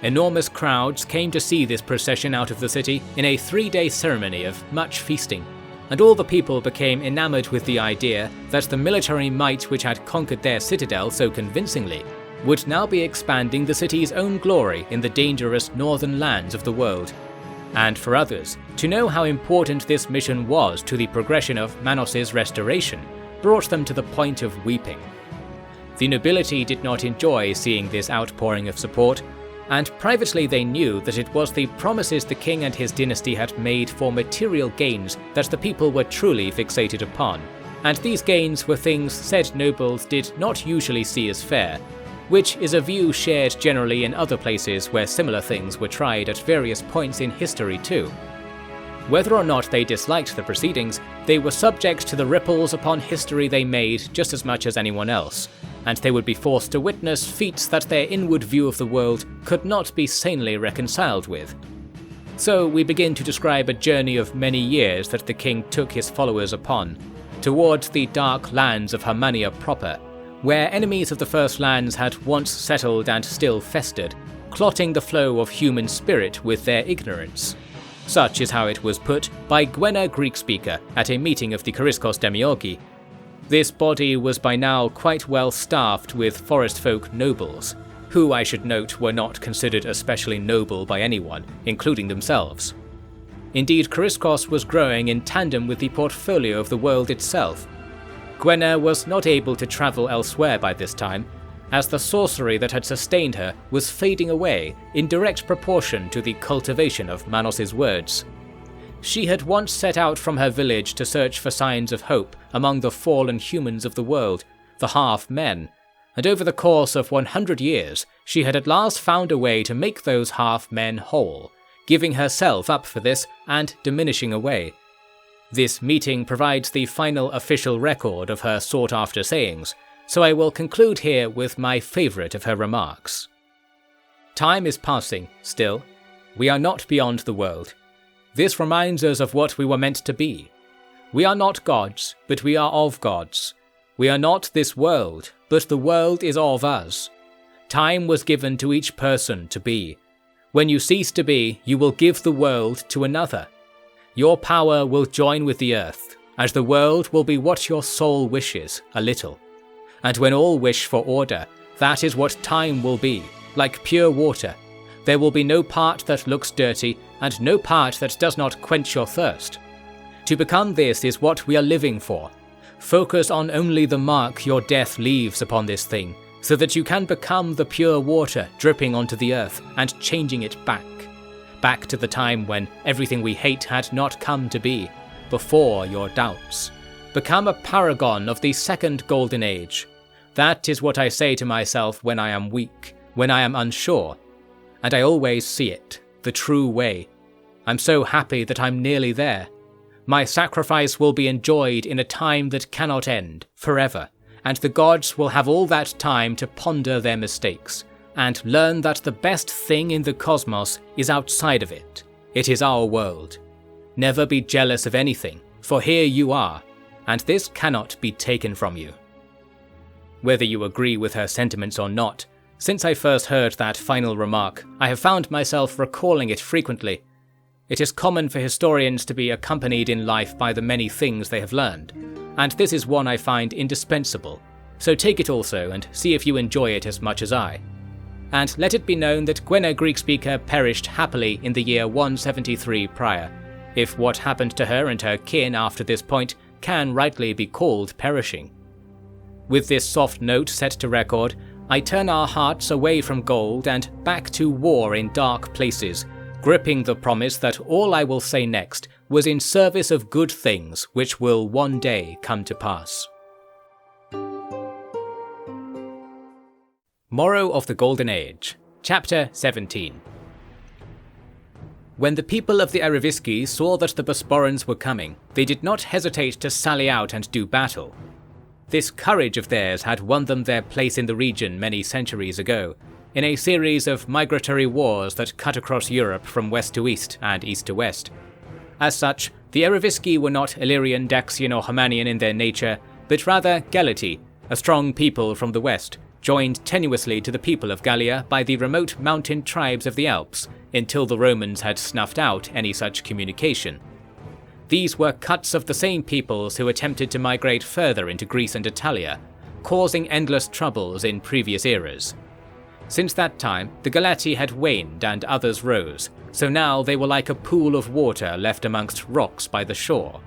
Speaker 1: Enormous crowds came to see this procession out of the city in a 3-day ceremony of much feasting, and all the people became enamored with the idea that the military might which had conquered their citadel so convincingly would now be expanding the city's own glory in the dangerous northern lands of the world. And for others, to know how important this mission was to the progression of Manos' restoration brought them to the point of weeping. The nobility did not enjoy seeing this outpouring of support, and privately they knew that it was the promises the king and his dynasty had made for material gains that the people were truly fixated upon, and these gains were things said nobles did not usually see as fair, which is a view shared generally in other places where similar things were tried at various points in history too. Whether or not they disliked the proceedings, they were subject to the ripples upon history they made just as much as anyone else, and they would be forced to witness feats that their inward view of the world could not be sanely reconciled with. So we begin to describe a journey of many years that the king took his followers upon, towards the dark lands of Hermania proper, where enemies of the First Lands had once settled and still festered, clotting the flow of human spirit with their ignorance. Such is how it was put by Gwenna Greekspeaker at a meeting of the Kariskos Demiurgi. This body was by now quite well staffed with forest folk nobles, who I should note were not considered especially noble by anyone, including themselves. Indeed, Kariskos was growing in tandem with the portfolio of the world itself. Gwenna was not able to travel elsewhere by this time, as the sorcery that had sustained her was fading away in direct proportion to the cultivation of Manos's words. She had once set out from her village to search for signs of hope among the fallen humans of the world, the half-men, and over the course of 100 years she had at last found a way to make those half-men whole, giving herself up for this and diminishing away. This meeting provides the final official record of her sought-after sayings, so I will conclude here with my favourite of her remarks. Time is passing, still. We are not beyond the world. This reminds us of what we were meant to be. We are not gods, but we are of gods. We are not this world, but the world is of us. Time was given to each person to be. When you cease to be, you will give the world to another. Your power will join with the earth, and the world will be what your soul wishes, a little. And when all wish for order, that is what time will be, like pure water. There will be no part that looks dirty, and no part that does not quench your thirst. To become this is what we are living for. Focus on only the mark your death leaves upon this thing, so that you can become the pure water dripping onto the earth and changing it back. Back to the time when everything we hate had not come to be, before your doubts. Become a paragon of the second golden age. That is what I say to myself when I am weak, when I am unsure. And I always see it, the true way. I'm so happy that I'm nearly there. My sacrifice will be enjoyed in a time that cannot end, forever, and the gods will have all that time to ponder their mistakes, and learn that the best thing in the cosmos is outside of it. It is our world. Never be jealous of anything, for here you are, and this cannot be taken from you. Whether you agree with her sentiments or not, since I first heard that final remark, I have found myself recalling it frequently. It is common for historians to be accompanied in life by the many things they have learned, and this is one I find indispensable, so take it also and see if you enjoy it as much as I. And let it be known that Gwenna Greekspeaker perished happily in the year 173 prior, if what happened to her and her kin after this point can rightly be called perishing. With this soft note set to record, I turn our hearts away from gold and back to war in dark places, gripping the promise that all I will say next was in service of good things which will one day come to pass. Morrow of the Golden Age, Chapter 17. When the people of the Eriviski saw that the Bosporans were coming, they did not hesitate to sally out and do battle. This courage of theirs had won them their place in the region many centuries ago, in a series of migratory wars that cut across Europe from west to east and east to west. As such, the Eriviski were not Illyrian, Dacian or Homanian in their nature, but rather Galati, a strong people from the west, joined tenuously to the people of Gallia by the remote mountain tribes of the Alps, until the Romans had snuffed out any such communication. These were cuts of the same peoples who attempted to migrate further into Greece and Italia, causing endless troubles in previous eras. Since that time, the Galati had waned and others rose, so now they were like a pool of water left amongst rocks by the shore.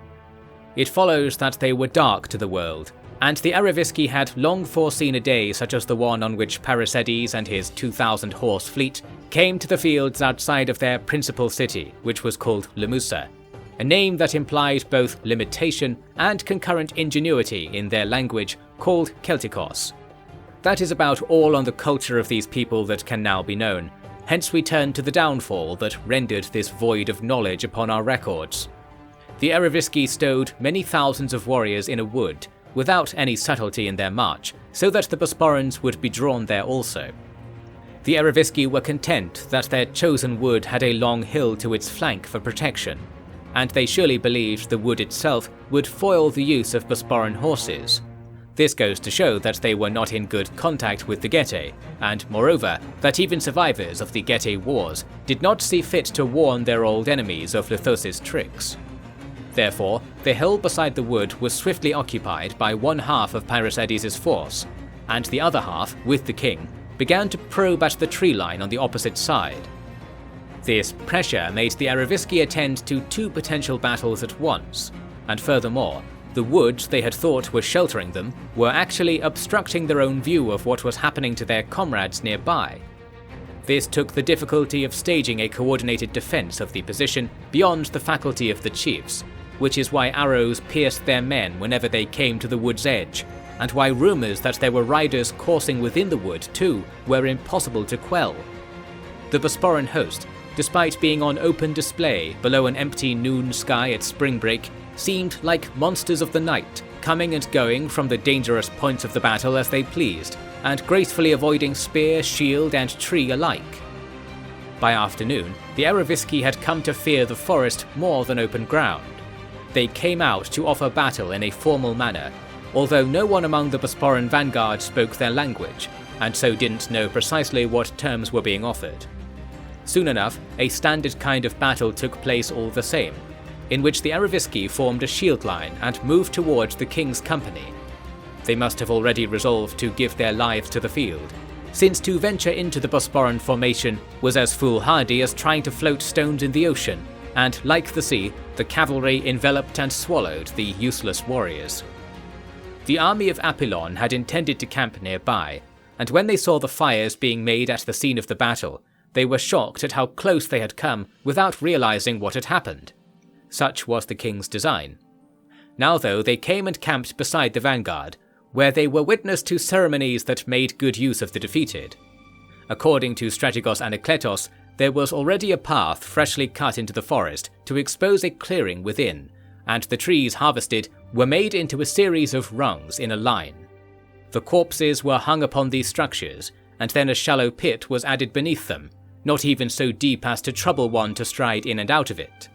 Speaker 1: It follows that they were dark to the world, and the Eriviski had long foreseen a day such as the one on which Paracedes and his 2,000-horse fleet came to the fields outside of their principal city, which was called Lemusa, a name that implied both limitation and concurrent ingenuity in their language called Celticos. That is about all on the culture of these people that can now be known, hence we turn to the downfall that rendered this void of knowledge upon our records. The Eriviski stowed many thousands of warriors in a wood, without any subtlety in their march, so that the Bosporans would be drawn there also. The Eriviski were content that their chosen wood had a long hill to its flank for protection, and they surely believed the wood itself would foil the use of Bosporan horses. This goes to show that they were not in good contact with the Getae, and moreover, that even survivors of the Getae Wars did not see fit to warn their old enemies of Lithos' tricks. Therefore, the hill beside the wood was swiftly occupied by one half of Pairisades' force, and the other half, with the king, began to probe at the tree line on the opposite side. This pressure made the Aravisci attend to two potential battles at once, and furthermore, the woods they had thought were sheltering them were actually obstructing their own view of what was happening to their comrades nearby. This took the difficulty of staging a coordinated defense of the position beyond the faculty of the chiefs, which is why arrows pierced their men whenever they came to the wood's edge, and why rumours that there were riders coursing within the wood too were impossible to quell. The Bosporan host, despite being on open display below an empty noon sky at spring break, seemed like monsters of the night, coming and going from the dangerous points of the battle as they pleased, and gracefully avoiding spear, shield, and tree alike. By afternoon, the Aravisci had come to fear the forest more than open ground. They came out to offer battle in a formal manner, although no one among the Bosporan vanguard spoke their language, and so didn't know precisely what terms were being offered. Soon enough, a standard kind of battle took place all the same, in which the Aravisci formed a shield line and moved towards the king's company. They must have already resolved to give their lives to the field, since to venture into the Bosporan formation was as foolhardy as trying to float stones in the ocean, and like the sea, the cavalry enveloped and swallowed the useless warriors. The army of Apollon had intended to camp nearby, and when they saw the fires being made at the scene of the battle, they were shocked at how close they had come without realizing what had happened. Such was the king's design. Now though, they came and camped beside the vanguard, where they were witness to ceremonies that made good use of the defeated. According to Strategos Anakletos, there was already a path freshly cut into the forest to expose a clearing within, and the trees harvested were made into a series of rungs in a line. The corpses were hung upon these structures, and then a shallow pit was added beneath them, not even so deep as to trouble one to stride in and out of it.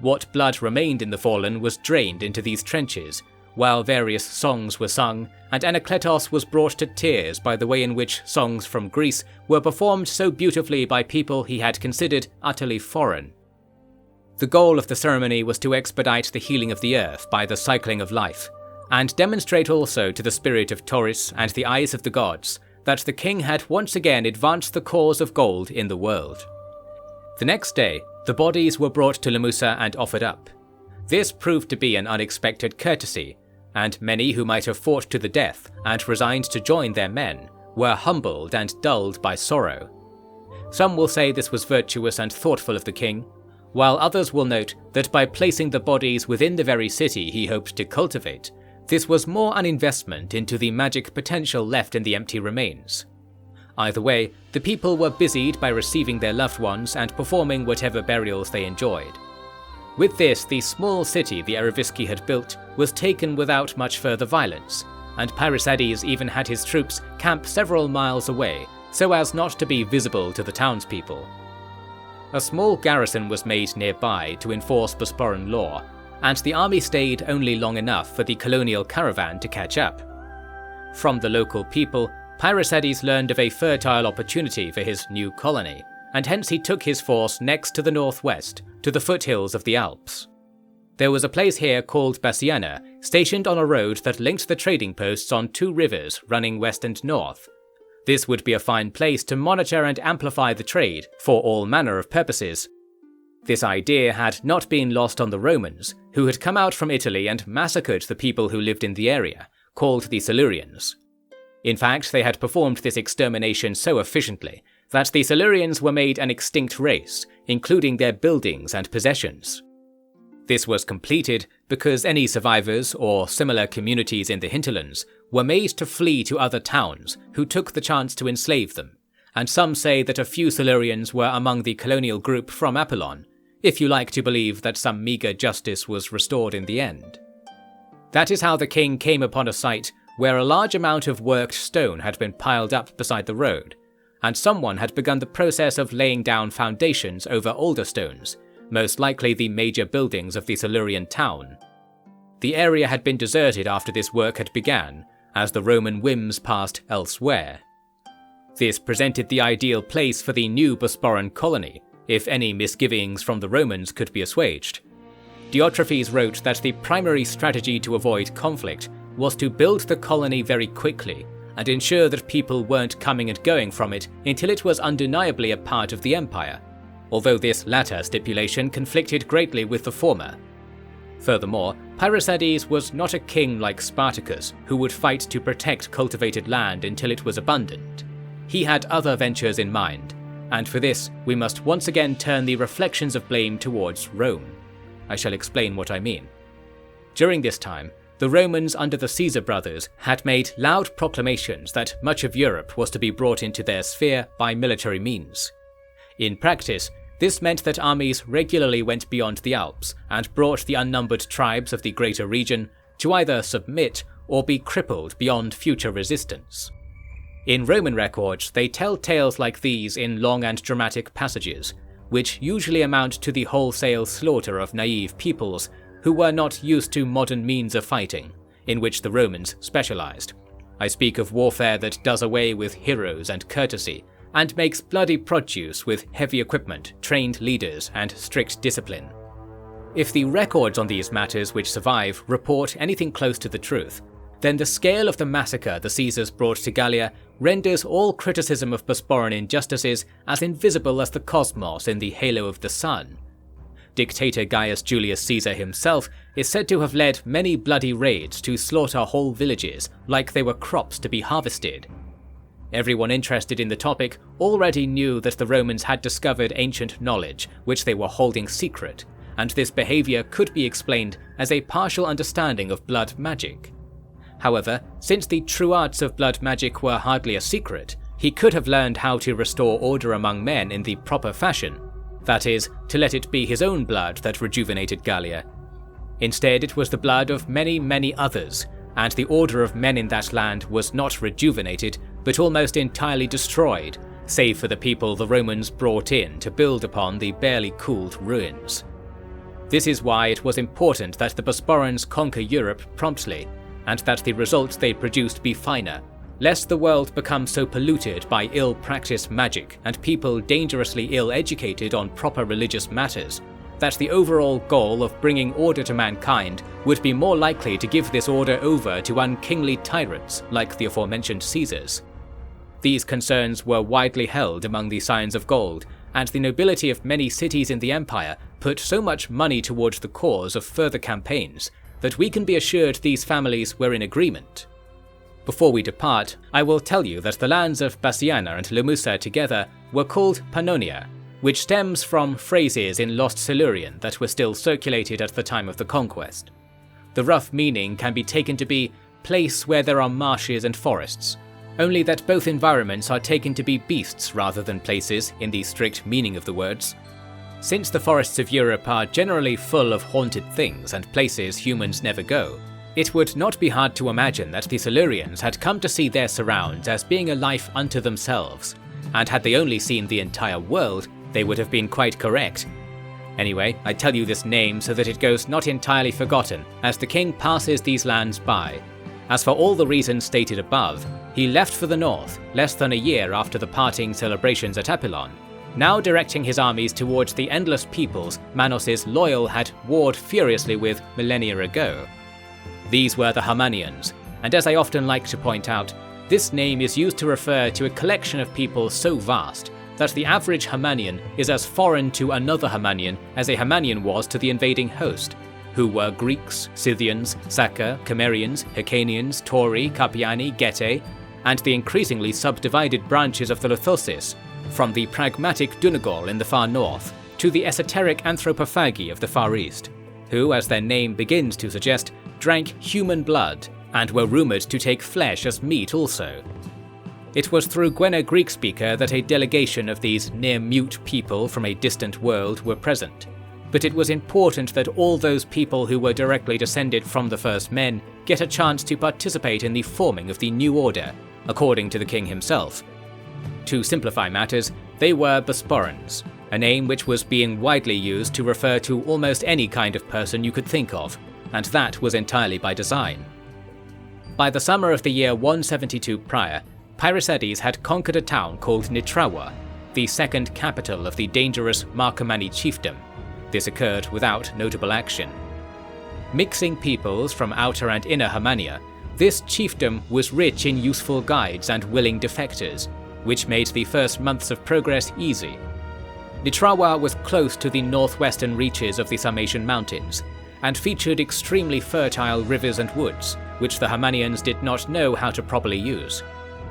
Speaker 1: What blood remained in the fallen was drained into these trenches, while various songs were sung, and Anakletos was brought to tears by the way in which songs from Greece were performed so beautifully by people he had considered utterly foreign. The goal of the ceremony was to expedite the healing of the earth by the cycling of life, and demonstrate also to the spirit of Taurus and the eyes of the gods that the king had once again advanced the cause of gold in the world. The next day, the bodies were brought to Lemusa and offered up. This proved to be an unexpected courtesy, and many who might have fought to the death and resigned to join their men were humbled and dulled by sorrow. Some will say this was virtuous and thoughtful of the king, while others will note that by placing the bodies within the very city he hoped to cultivate, this was more an investment into the magic potential left in the empty remains. Either way, the people were busied by receiving their loved ones and performing whatever burials they enjoyed. With this, the small city the Aravisci had built was taken without much further violence, and Pairisades even had his troops camp several miles away so as not to be visible to the townspeople. A small garrison was made nearby to enforce Bosporan law, and the army stayed only long enough for the colonial caravan to catch up. From the local people, Pairisades learned of a fertile opportunity for his new colony, and hence he took his force next to the northwest, to the foothills of the Alps. There was a place here called Bassiana, stationed on a road that linked the trading posts on two rivers running west and north. This would be a fine place to monitor and amplify the trade for all manner of purposes. This idea had not been lost on the Romans, who had come out from Italy and massacred the people who lived in the area, called the Silurians. In fact, they had performed this extermination so efficiently that the Silurians were made an extinct race, including their buildings and possessions. This was completed because any survivors or similar communities in the hinterlands were made to flee to other towns who took the chance to enslave them, and some say that a few Silurians were among the colonial group from Apollon, if you like to believe that some meagre justice was restored in the end. That is how the king came upon a site where a large amount of worked stone had been piled up beside the road, and someone had begun the process of laying down foundations over older stones, most likely the major buildings of the Silurian town. The area had been deserted after this work had begun, as the Roman whims passed elsewhere. This presented the ideal place for the new Bosporan colony, if any misgivings from the Romans could be assuaged. Diotrephes wrote that the primary strategy to avoid conflict was to build the colony very quickly and ensure that people weren't coming and going from it until it was undeniably a part of the empire, although this latter stipulation conflicted greatly with the former. Furthermore, Pyrrhosides was not a king like Spartacus, who would fight to protect cultivated land until it was abundant. He had other ventures in mind, and for this we must once again turn the reflections of blame towards Rome. I shall explain what I mean. During this time, the Romans under the Caesar brothers had made loud proclamations that much of Europe was to be brought into their sphere by military means. In practice, this meant that armies regularly went beyond the Alps and brought the unnumbered tribes of the greater region to either submit or be crippled beyond future resistance. In Roman records, they tell tales like these in long and dramatic passages, which usually amount to the wholesale slaughter of naive peoples who were not used to modern means of fighting, in which the Romans specialized. I speak of warfare that does away with heroes and courtesy, and makes bloody produce with heavy equipment, trained leaders, and strict discipline. If the records on these matters which survive report anything close to the truth, then the scale of the massacre the Caesars brought to Gallia renders all criticism of Bosporan injustices as invisible as the cosmos in the halo of the sun. Dictator Gaius Julius Caesar himself is said to have led many bloody raids to slaughter whole villages like they were crops to be harvested. Everyone interested in the topic already knew that the Romans had discovered ancient knowledge which they were holding secret, and this behavior could be explained as a partial understanding of blood magic. However, since the true arts of blood magic were hardly a secret, he could have learned how to restore order among men in the proper fashion, that is, to let it be his own blood that rejuvenated Gallia. Instead, it was the blood of many, many others, and the order of men in that land was not rejuvenated, but almost entirely destroyed, save for the people the Romans brought in to build upon the barely cooled ruins. This is why it was important that the Bosporans conquer Europe promptly, and that the results they produced be finer, lest the world become so polluted by ill-practiced magic and people dangerously ill-educated on proper religious matters, that the overall goal of bringing order to mankind would be more likely to give this order over to unkingly tyrants like the aforementioned Caesars. These concerns were widely held among the Scions of Gold, and the nobility of many cities in the empire put so much money towards the cause of further campaigns that we can be assured these families were in agreement. Before we depart, I will tell you that the lands of Bassiana and Lemusa together were called Pannonia, which stems from phrases in Lost Silurian that were still circulated at the time of the conquest. The rough meaning can be taken to be place where there are marshes and forests, only that both environments are taken to be beasts rather than places in the strict meaning of the words. Since the forests of Europe are generally full of haunted things and places humans never go, it would not be hard to imagine that the Silurians had come to see their surrounds as being a life unto themselves, and had they only seen the entire world, they would have been quite correct. Anyway, I tell you this name so that it goes not entirely forgotten as the king passes these lands by. As for all the reasons stated above, he left for the north less than a year after the parting celebrations at Epilon, now directing his armies towards the endless peoples Manos' loyal had warred furiously with millennia ago. These were the Hermanians, and as I often like to point out, this name is used to refer to a collection of people so vast that the average Hermanian is as foreign to another Hermanian as a Hermanian was to the invading host, who were Greeks, Scythians, Saka, Cimmerians, Hyrcanians, Tauri, Carpiani, Getae, and the increasingly subdivided branches of the Lithosis, from the pragmatic Dunagol in the far north to the esoteric Anthropophagi of the far east, who, as their name begins to suggest, drank human blood and were rumoured to take flesh as meat also. It was through Gwena Greek-speaker that a delegation of these near-mute people from a distant world were present, but it was important that all those people who were directly descended from the first men get a chance to participate in the forming of the new order, according to the king himself. To simplify matters, they were Bosporans, a name which was being widely used to refer to almost any kind of person you could think of, and that was entirely by design. By the summer of the year 172 prior, Pairicedes had conquered a town called Nitrawa, the second capital of the dangerous Marcomanni chiefdom. This occurred without notable action. Mixing peoples from outer and inner Germania, this chiefdom was rich in useful guides and willing defectors, which made the first months of progress easy. Nitrawa was close to the northwestern reaches of the Sarmatian mountains, and featured extremely fertile rivers and woods, which the Germanians did not know how to properly use.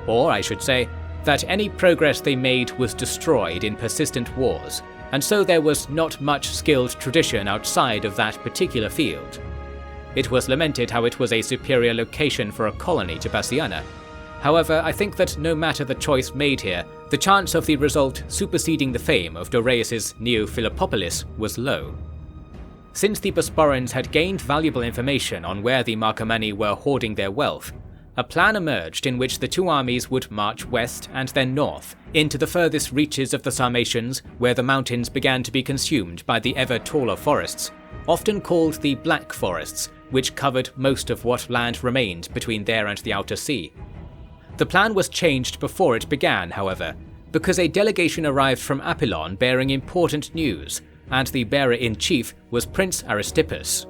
Speaker 1: Or, I should say, that any progress they made was destroyed in persistent wars, and so there was not much skilled tradition outside of that particular field. It was lamented how it was a superior location for a colony to Bassiana. However, I think that no matter the choice made here, the chance of the result superseding the fame of Dorius's Neo-Philippopolis was low. Since the Bosporans had gained valuable information on where the Marcomanni were hoarding their wealth, a plan emerged in which the two armies would march west and then north, into the furthest reaches of the Sarmatians, where the mountains began to be consumed by the ever taller forests, often called the Black Forests, which covered most of what land remained between there and the outer sea. The plan was changed before it began, however, because a delegation arrived from Apollon bearing important news, and the bearer-in-chief was Prince Aristippus.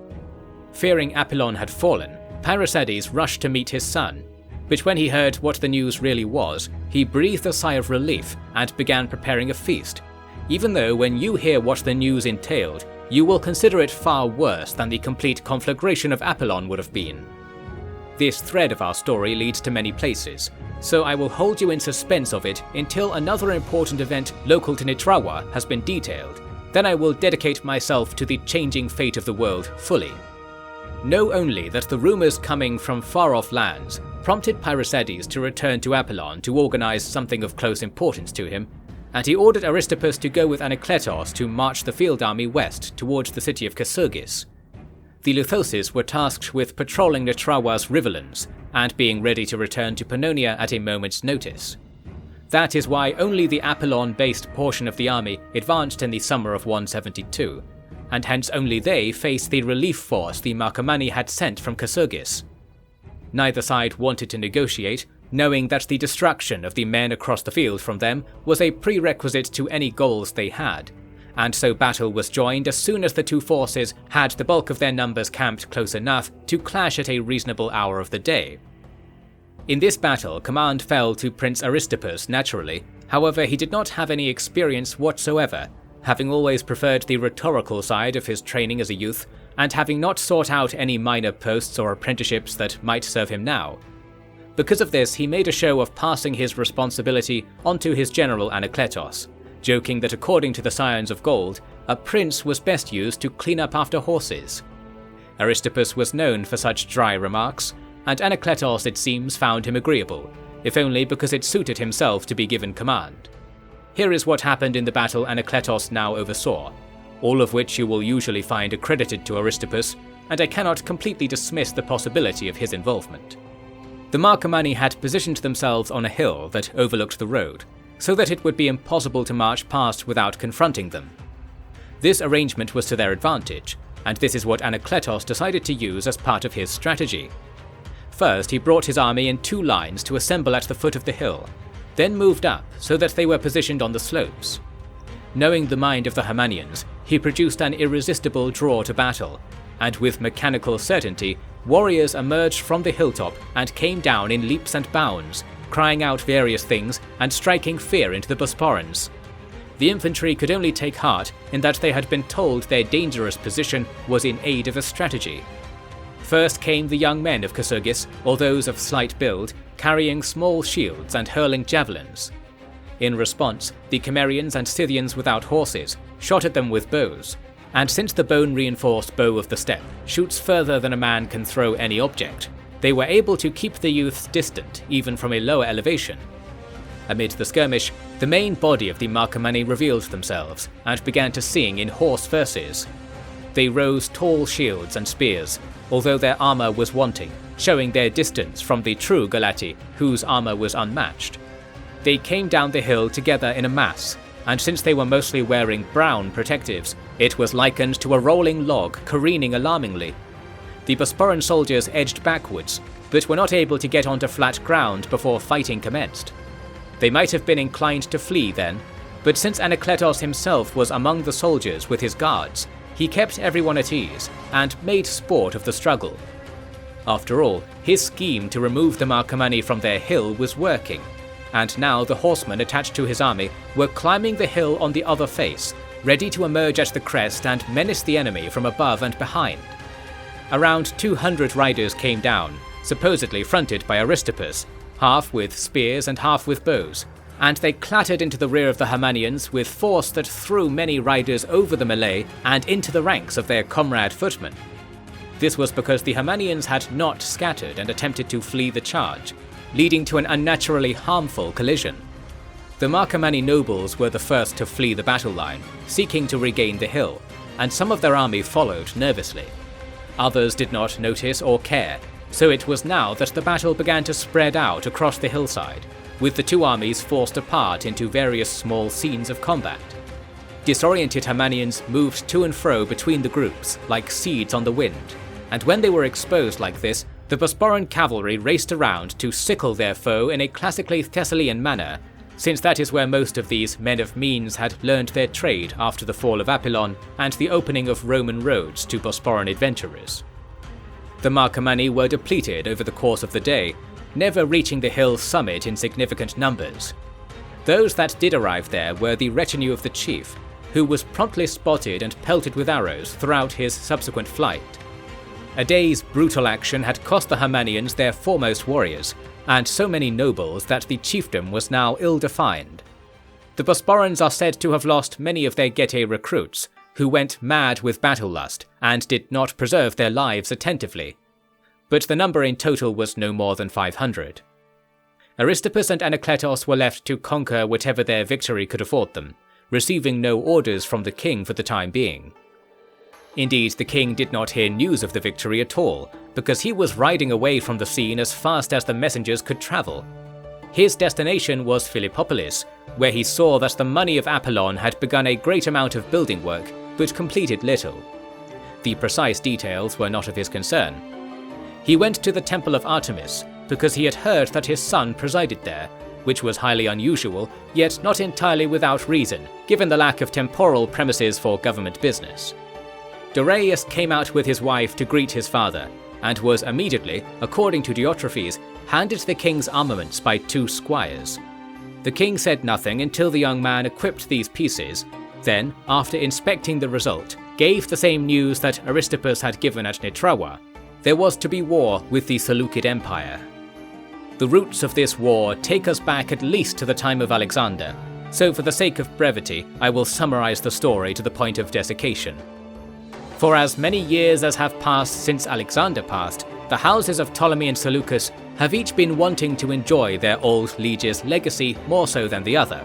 Speaker 1: Fearing Apollon had fallen, Pairicedes rushed to meet his son, but when he heard what the news really was, he breathed a sigh of relief and began preparing a feast, even though when you hear what the news entailed, you will consider it far worse than the complete conflagration of Apollon would have been. This thread of our story leads to many places, so I will hold you in suspense of it until another important event local to Nitrawa has been detailed. Then I will dedicate myself to the changing fate of the world fully. Know only that the rumours coming from far-off lands prompted Pairicedes to return to Apollon to organise something of close importance to him, and he ordered Aristippus to go with Anakletos to march the field army west towards the city of Casurgis. The Luthoses were tasked with patrolling Nitrawa's riverlands and being ready to return to Pannonia at a moment's notice. That is why only the Apollon-based portion of the army advanced in the summer of 172, and hence only they faced the relief force the Marcomanni had sent from Casurgis. Neither side wanted to negotiate, knowing that the destruction of the men across the field from them was a prerequisite to any goals they had, and so battle was joined as soon as the two forces had the bulk of their numbers camped close enough to clash at a reasonable hour of the day. In this battle, command fell to Prince Aristippus naturally, however he did not have any experience whatsoever, having always preferred the rhetorical side of his training as a youth, and having not sought out any minor posts or apprenticeships that might serve him now. Because of this, he made a show of passing his responsibility onto his general Anakletos, joking that according to the Scions of Gold, a prince was best used to clean up after horses. Aristippus was known for such dry remarks, and Anakletos, it seems, found him agreeable, if only because it suited himself to be given command. Here is what happened in the battle Anakletos now oversaw, all of which you will usually find accredited to Aristippus, and I cannot completely dismiss the possibility of his involvement. The Marcomanni had positioned themselves on a hill that overlooked the road, so that it would be impossible to march past without confronting them. This arrangement was to their advantage, and this is what Anakletos decided to use as part of his strategy. First, he brought his army in two lines to assemble at the foot of the hill, then moved up so that they were positioned on the slopes. Knowing the mind of the Germanians, he produced an irresistible draw to battle, and with mechanical certainty, warriors emerged from the hilltop and came down in leaps and bounds, crying out various things and striking fear into the Bosporans. The infantry could only take heart in that they had been told their dangerous position was in aid of a strategy. First came the young men of Casurgis, or those of slight build, carrying small shields and hurling javelins. In response, the Cimmerians and Scythians without horses shot at them with bows, and since the bone-reinforced bow of the steppe shoots further than a man can throw any object, they were able to keep the youths distant even from a lower elevation. Amid the skirmish, the main body of the Marcomanni revealed themselves and began to sing in hoarse verses. They rose tall shields and spears, although their armour was wanting, showing their distance from the true Galati, whose armour was unmatched. They came down the hill together in a mass, and since they were mostly wearing brown protectives, it was likened to a rolling log careening alarmingly. The Bosporan soldiers edged backwards, but were not able to get onto flat ground before fighting commenced. They might have been inclined to flee then, but since Anakletos himself was among the soldiers with his guards, he kept everyone at ease and made sport of the struggle. After all, his scheme to remove the Marcomanni from their hill was working, and now the horsemen attached to his army were climbing the hill on the other face, ready to emerge at the crest and menace the enemy from above and behind. Around 200 riders came down, supposedly fronted by Aristippus, half with spears and half with bows, and they clattered into the rear of the Himanians with force that threw many riders over the melee and into the ranks of their comrade footmen. This was because the Himanians had not scattered and attempted to flee the charge, leading to an unnaturally harmful collision. The Marcomanni nobles were the first to flee the battle line, seeking to regain the hill, and some of their army followed nervously. Others did not notice or care, so it was now that the battle began to spread out across the hillside, with the two armies forced apart into various small scenes of combat. Disoriented Himanians moved to and fro between the groups like seeds on the wind, and when they were exposed like this, the Bosporan cavalry raced around to sickle their foe in a classically Thessalian manner, since that is where most of these men of means had learned their trade after the fall of Apollon and the opening of Roman roads to Bosporan adventurers. The Marcomanni were depleted over the course of the day, never reaching the hill's summit in significant numbers. Those that did arrive there were the retinue of the chief, who was promptly spotted and pelted with arrows throughout his subsequent flight. A day's brutal action had cost the Himanians their foremost warriors, and so many nobles that the chiefdom was now ill-defined. The Bosporans are said to have lost many of their Getae recruits, who went mad with battle lust and did not preserve their lives attentively, but the number in total was no more than 500. Aristippus and Anakletos were left to conquer whatever their victory could afford them, receiving no orders from the king for the time being. Indeed, the king did not hear news of the victory at all, because he was riding away from the scene as fast as the messengers could travel. His destination was Philippopolis, where he saw that the money of Apollon had begun a great amount of building work, but completed little. The precise details were not of his concern. He went to the temple of Artemis, because he had heard that his son presided there, which was highly unusual, yet not entirely without reason, given the lack of temporal premises for government business. Dorius came out with his wife to greet his father, and was immediately, according to Diotrephes, handed the king's armaments by 2 squires. The king said nothing until the young man equipped these pieces, then, after inspecting the result, gave the same news that Aristippus had given at Nitrawa. There was to be war with the Seleucid Empire. The roots of this war take us back at least to the time of Alexander, so for the sake of brevity, I will summarize the story to the point of desiccation. For as many years as have passed since Alexander passed, the houses of Ptolemy and Seleucus have each been wanting to enjoy their old liege's legacy more so than the other.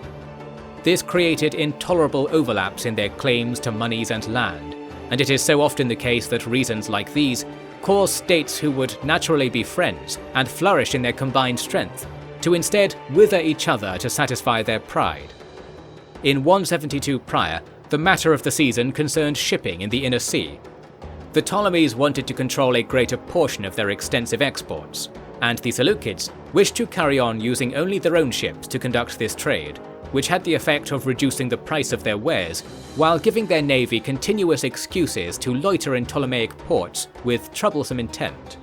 Speaker 1: This created intolerable overlaps in their claims to monies and land, and it is so often the case that reasons like these cause states who would naturally be friends and flourish in their combined strength to instead wither each other to satisfy their pride. In 172 prior, the matter of the season concerned shipping in the inner sea. The Ptolemies wanted to control a greater portion of their extensive exports, and the Seleucids wished to carry on using only their own ships to conduct this trade, which had the effect of reducing the price of their wares, while giving their navy continuous excuses to loiter in Ptolemaic ports with troublesome intent.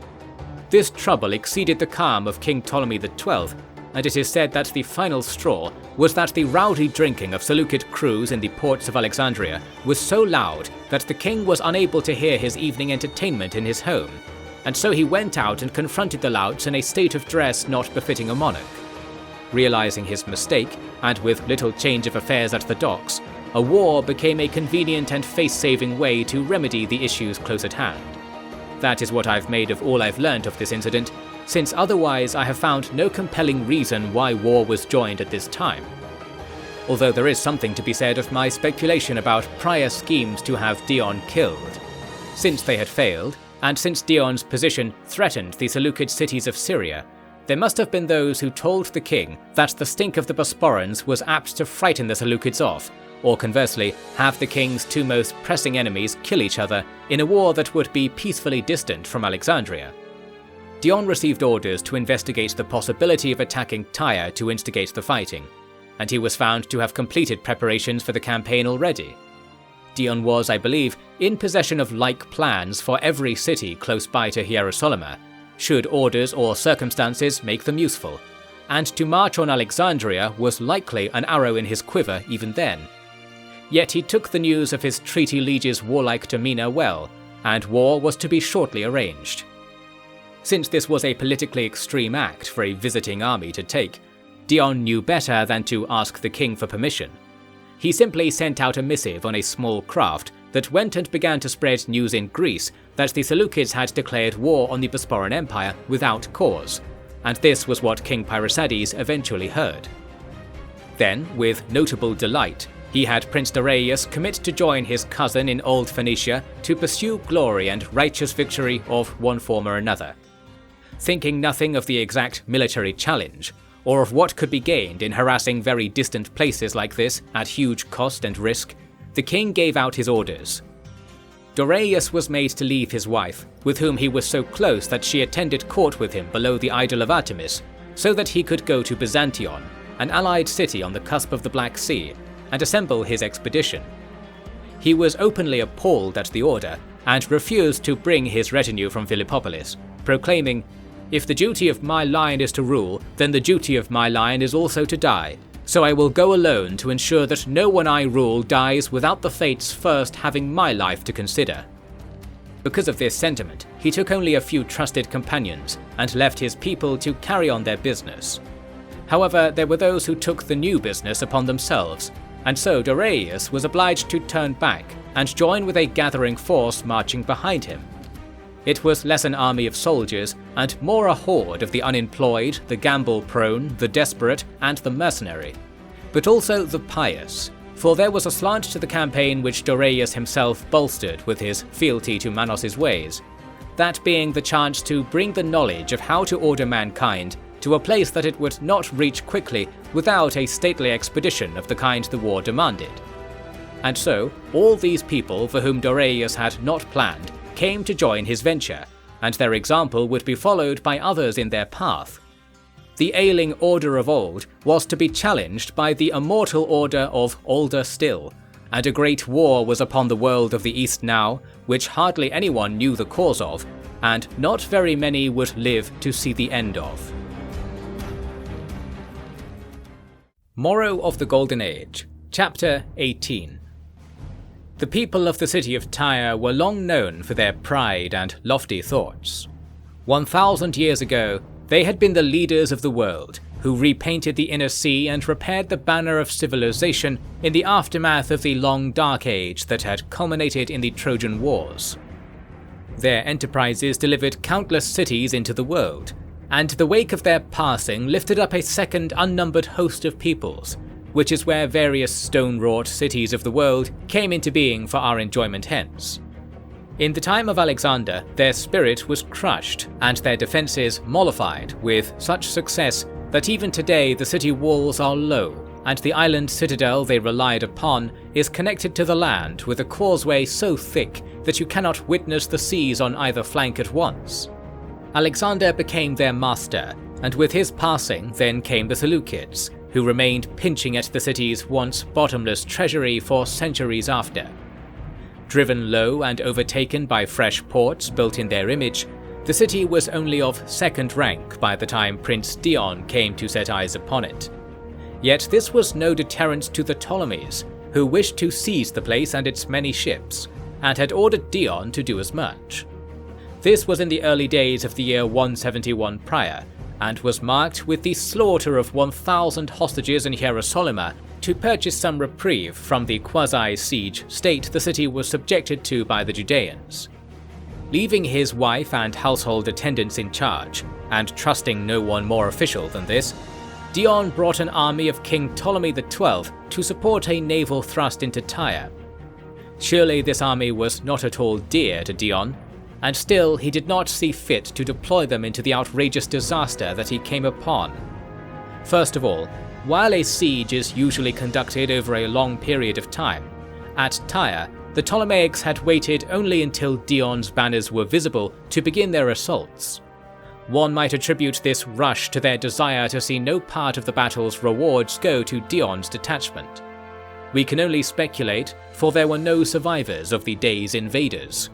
Speaker 1: This trouble exceeded the calm of King Ptolemy XII, and it is said that the final straw was that the rowdy drinking of Seleucid crews in the ports of Alexandria was so loud that the king was unable to hear his evening entertainment in his home, and so he went out and confronted the louts in a state of dress not befitting a monarch. Realizing his mistake, and with little change of affairs at the docks, a war became a convenient and face-saving way to remedy the issues close at hand. That is what I've made of all I've learnt of this incident, since otherwise I have found no compelling reason why war was joined at this time. Although there is something to be said of my speculation about prior schemes to have Dion killed. Since they had failed, and since Dion's position threatened the Seleucid cities of Syria, there must have been those who told the king that the stink of the Bosporans was apt to frighten the Seleucids off, or conversely, have the king's 2 most pressing enemies kill each other in a war that would be peacefully distant from Alexandria. Dion received orders to investigate the possibility of attacking Tyre to instigate the fighting, and he was found to have completed preparations for the campaign already. Dion was, I believe, in possession of like plans for every city close by to Hierosolyma, should orders or circumstances make them useful, and to march on Alexandria was likely an arrow in his quiver even then. Yet he took the news of his treaty liege's warlike demeanour well, and war was to be shortly arranged. Since this was a politically extreme act for a visiting army to take, Dion knew better than to ask the king for permission. He simply sent out a missive on a small craft that went and began to spread news in Greece that the Seleucids had declared war on the Bosporan Empire without cause, and this was what King Pyrrhosides eventually heard. Then, with notable delight, he had Prince Darius commit to join his cousin in Old Phoenicia to pursue glory and righteous victory of one form or another. Thinking nothing of the exact military challenge, or of what could be gained in harassing very distant places like this at huge cost and risk, the king gave out his orders. Darius was made to leave his wife, with whom he was so close that she attended court with him below the idol of Artemis, so that he could go to Byzantion, an allied city on the cusp of the Black Sea, and assemble his expedition. He was openly appalled at the order, and refused to bring his retinue from Philippopolis, proclaiming, "If the duty of my line is to rule, then the duty of my line is also to die. So I will go alone to ensure that no one I rule dies without the fates first having my life to consider." Because of this sentiment, he took only a few trusted companions and left his people to carry on their business. However, there were those who took the new business upon themselves, and so Darius was obliged to turn back and join with a gathering force marching behind him. It was less an army of soldiers and more a horde of the unemployed, the gamble-prone, the desperate, and the mercenary, but also the pious, for there was a slant to the campaign which Darius himself bolstered with his fealty to Manos's ways, that being the chance to bring the knowledge of how to order mankind to a place that it would not reach quickly without a stately expedition of the kind the war demanded. And so, all these people for whom Darius had not planned came to join his venture, and their example would be followed by others in their path. The ailing order of old was to be challenged by the immortal order of older still, and a great war was upon the world of the East now, which hardly anyone knew the cause of, and not very many would live to see the end of. Morrow of the Golden Age, Chapter 18. The people of the city of Tyre were long known for their pride and lofty thoughts. 1,000 years ago, they had been the leaders of the world, who repainted the inner sea and repaired the banner of civilization in the aftermath of the long dark age that had culminated in the Trojan Wars. Their enterprises delivered countless cities into the world, and the wake of their passing lifted up a second unnumbered host of peoples, which is where various stone-wrought cities of the world came into being for our enjoyment hence. In the time of Alexander, their spirit was crushed and their defences mollified with such success that even today the city walls are low, and the island citadel they relied upon is connected to the land with a causeway so thick that you cannot witness the seas on either flank at once. Alexander became their master, and with his passing then came the Seleucids, who remained pinching at the city's once bottomless treasury for centuries after. Driven low and overtaken by fresh ports built in their image, the city was only of second rank by the time Prince Dion came to set eyes upon it. Yet this was no deterrent to the Ptolemies, who wished to seize the place and its many ships, and had ordered Dion to do as much. This was in the early days of the year 171 prior, and was marked with the slaughter of 1,000 hostages in Hierosolyma to purchase some reprieve from the quasi-siege state the city was subjected to by the Judeans. Leaving his wife and household attendants in charge, and trusting no one more official than this, Dion brought an army of King Ptolemy XII to support a naval thrust into Tyre. Surely this army was not at all dear to Dion, and still he did not see fit to deploy them into the outrageous disaster that he came upon. First of all, while a siege is usually conducted over a long period of time, at Tyre, the Ptolemaics had waited only until Dion's banners were visible to begin their assaults. One might attribute this rush to their desire to see no part of the battle's rewards go to Dion's detachment. We can only speculate, for there were no survivors of the day's invaders.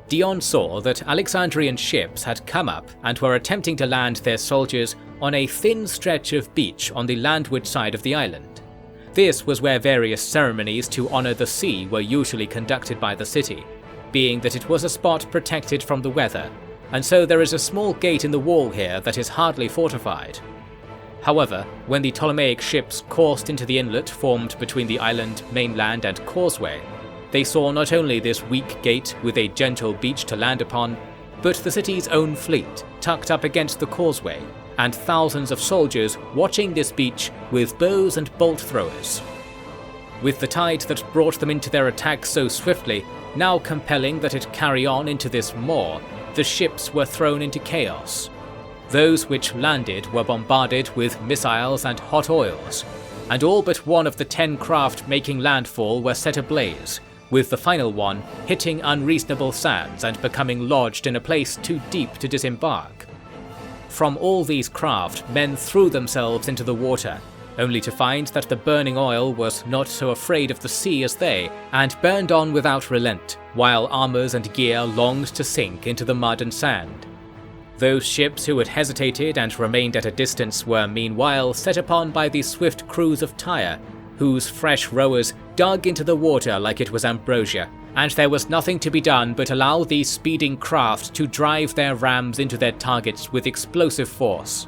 Speaker 1: Dion saw that Alexandrian ships had come up and were attempting to land their soldiers on a thin stretch of beach on the landward side of the island. This was where various ceremonies to honour the sea were usually conducted by the city, being that it was a spot protected from the weather, and so there is a small gate in the wall here that is hardly fortified. However, when the Ptolemaic ships coursed into the inlet formed between the island, mainland and causeway, they saw not only this weak gate with a gentle beach to land upon, but the city's own fleet tucked up against the causeway, and thousands of soldiers watching this beach with bows and bolt throwers. With the tide that brought them into their attack so swiftly now compelling that it carry on into this moor, the ships were thrown into chaos. Those which landed were bombarded with missiles and hot oils, and all but one of the 10 craft making landfall were set ablaze, with the final one hitting unreasonable sands and becoming lodged in a place too deep to disembark. From all these craft, men threw themselves into the water, only to find that the burning oil was not so afraid of the sea as they, and burned on without relent, while armours and gear longed to sink into the mud and sand. Those ships who had hesitated and remained at a distance were meanwhile set upon by the swift crews of Tyre, whose fresh rowers dug into the water like it was ambrosia, and there was nothing to be done but allow these speeding craft to drive their rams into their targets with explosive force.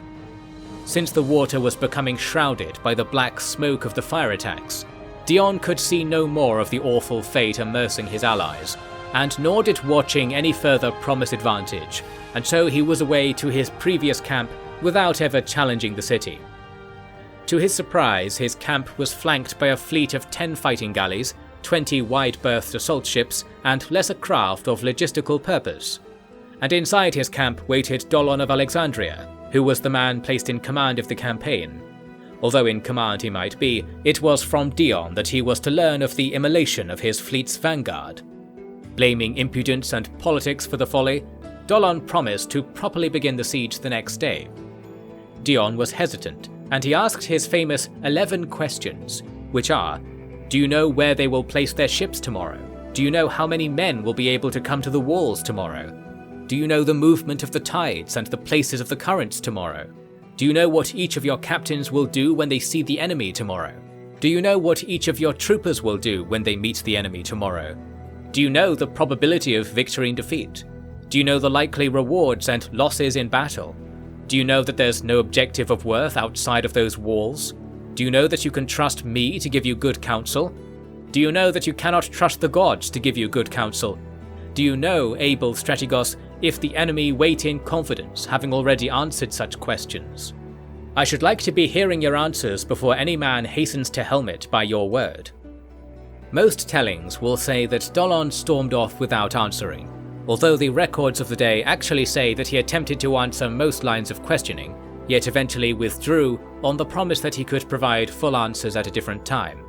Speaker 1: Since the water was becoming shrouded by the black smoke of the fire attacks, Dion could see no more of the awful fate immersing his allies, and nor did watching any further promise advantage, and so he was away to his previous camp without ever challenging the city. To his surprise, his camp was flanked by a fleet of 10 fighting galleys, 20 wide-berthed assault ships, and lesser craft of logistical purpose. And inside his camp waited Dolon of Alexandria, who was the man placed in command of the campaign. Although in command he might be, it was from Dion that he was to learn of the immolation of his fleet's vanguard. Blaming impudence and politics for the folly, Dolon promised to properly begin the siege the next day. Dion was hesitant, and he asked his famous 11 questions, which are: do you know where they will place their ships tomorrow? Do you know how many men will be able to come to the walls tomorrow? Do you know the movement of the tides and the places of the currents tomorrow? Do you know what each of your captains will do when they see the enemy tomorrow? Do you know what each of your troopers will do when they meet the enemy tomorrow? Do you know the probability of victory and defeat? Do you know the likely rewards and losses in battle? Do you know that there's no objective of worth outside of those walls? Do you know that you can trust me to give you good counsel? Do you know that you cannot trust the gods to give you good counsel? Do you know, able strategos, if the enemy wait in confidence, having already answered such questions? I should like to be hearing your answers before any man hastens to helm it by your word. Most tellings will say that Dolon stormed off without answering, although the records of the day actually say that he attempted to answer most lines of questioning, yet eventually withdrew on the promise that he could provide full answers at a different time.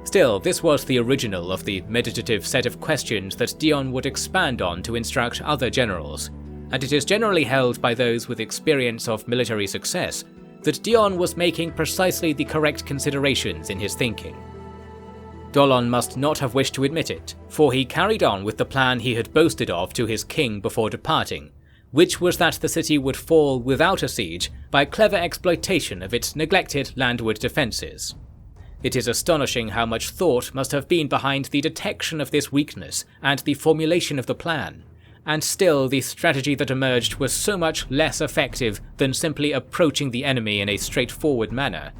Speaker 1: Still, this was the original of the meditative set of questions that Dion would expand on to instruct other generals, and it is generally held by those with experience of military success that Dion was making precisely the correct considerations in his thinking. Dolon must not have wished to admit it, for he carried on with the plan he had boasted of to his king before departing, which was that the city would fall without a siege by clever exploitation of its neglected landward defences. It is astonishing how much thought must have been behind the detection of this weakness and the formulation of the plan, and still the strategy that emerged was so much less effective than simply approaching the enemy in a straightforward manner.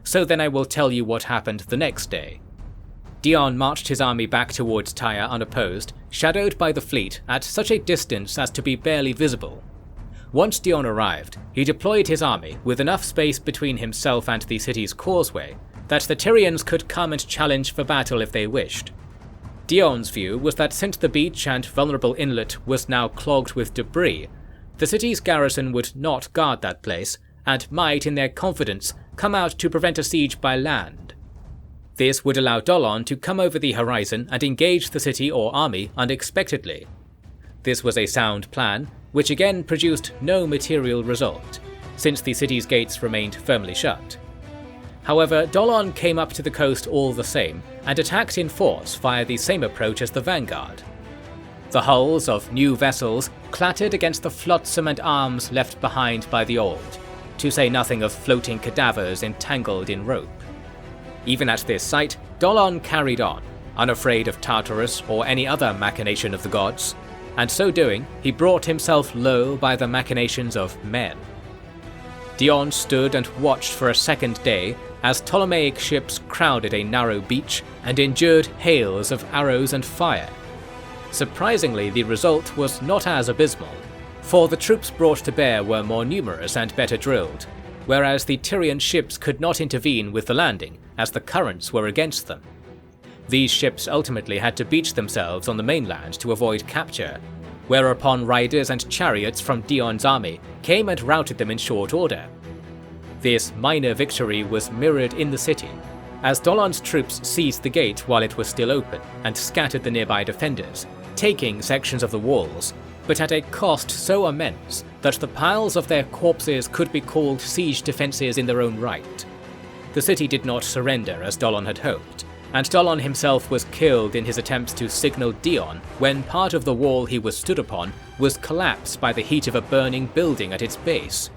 Speaker 1: So then I will tell you what happened the next day. Dion marched his army back towards Tyre unopposed, shadowed by the fleet at such a distance as to be barely visible. Once Dion arrived, he deployed his army with enough space between himself and the city's causeway that the Tyrians could come and challenge for battle if they wished. Dion's view was that since the beach and vulnerable inlet was now clogged with debris, the city's garrison would not guard that place, and might, in their confidence, come out to prevent a siege by land. This would allow Dolon to come over the horizon and engage the city or army unexpectedly. This was a sound plan, which again produced no material result, since the city's gates remained firmly shut. However, Dolon came up to the coast all the same and attacked in force via the same approach as the vanguard. The hulls of new vessels clattered against the flotsam and arms left behind by the old, to say nothing of floating cadavers entangled in rope. Even at this sight, Dolon carried on, unafraid of Tartarus or any other machination of the gods, and so doing, he brought himself low by the machinations of men. Dion stood and watched for a second day as Ptolemaic ships crowded a narrow beach and endured hails of arrows and fire. Surprisingly, the result was not as abysmal, for the troops brought to bear were more numerous and better drilled, whereas the Tyrian ships could not intervene with the landing as the currents were against them. These ships ultimately had to beach themselves on the mainland to avoid capture, whereupon riders and chariots from Dion's army came and routed them in short order. This minor victory was mirrored in the city, as Dolon's troops seized the gate while it was still open and scattered the nearby defenders, taking sections of the walls, but at a cost so immense that the piles of their corpses could be called siege defences in their own right. The city did not surrender as Dolon had hoped, and Dolon himself was killed in his attempts to signal Dion when part of the wall he was stood upon was collapsed by the heat of a burning building at its base.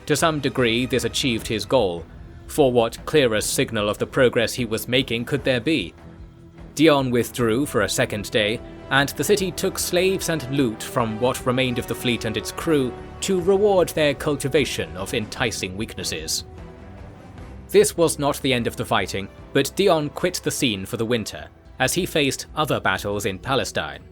Speaker 1: To some degree this achieved his goal, for what clearer signal of the progress he was making could there be? Dion withdrew for a second day, and the city took slaves and loot from what remained of the fleet and its crew to reward their cultivation of enticing weaknesses. This was not the end of the fighting, but Dion quit the scene for the winter, as he faced other battles in Palestine.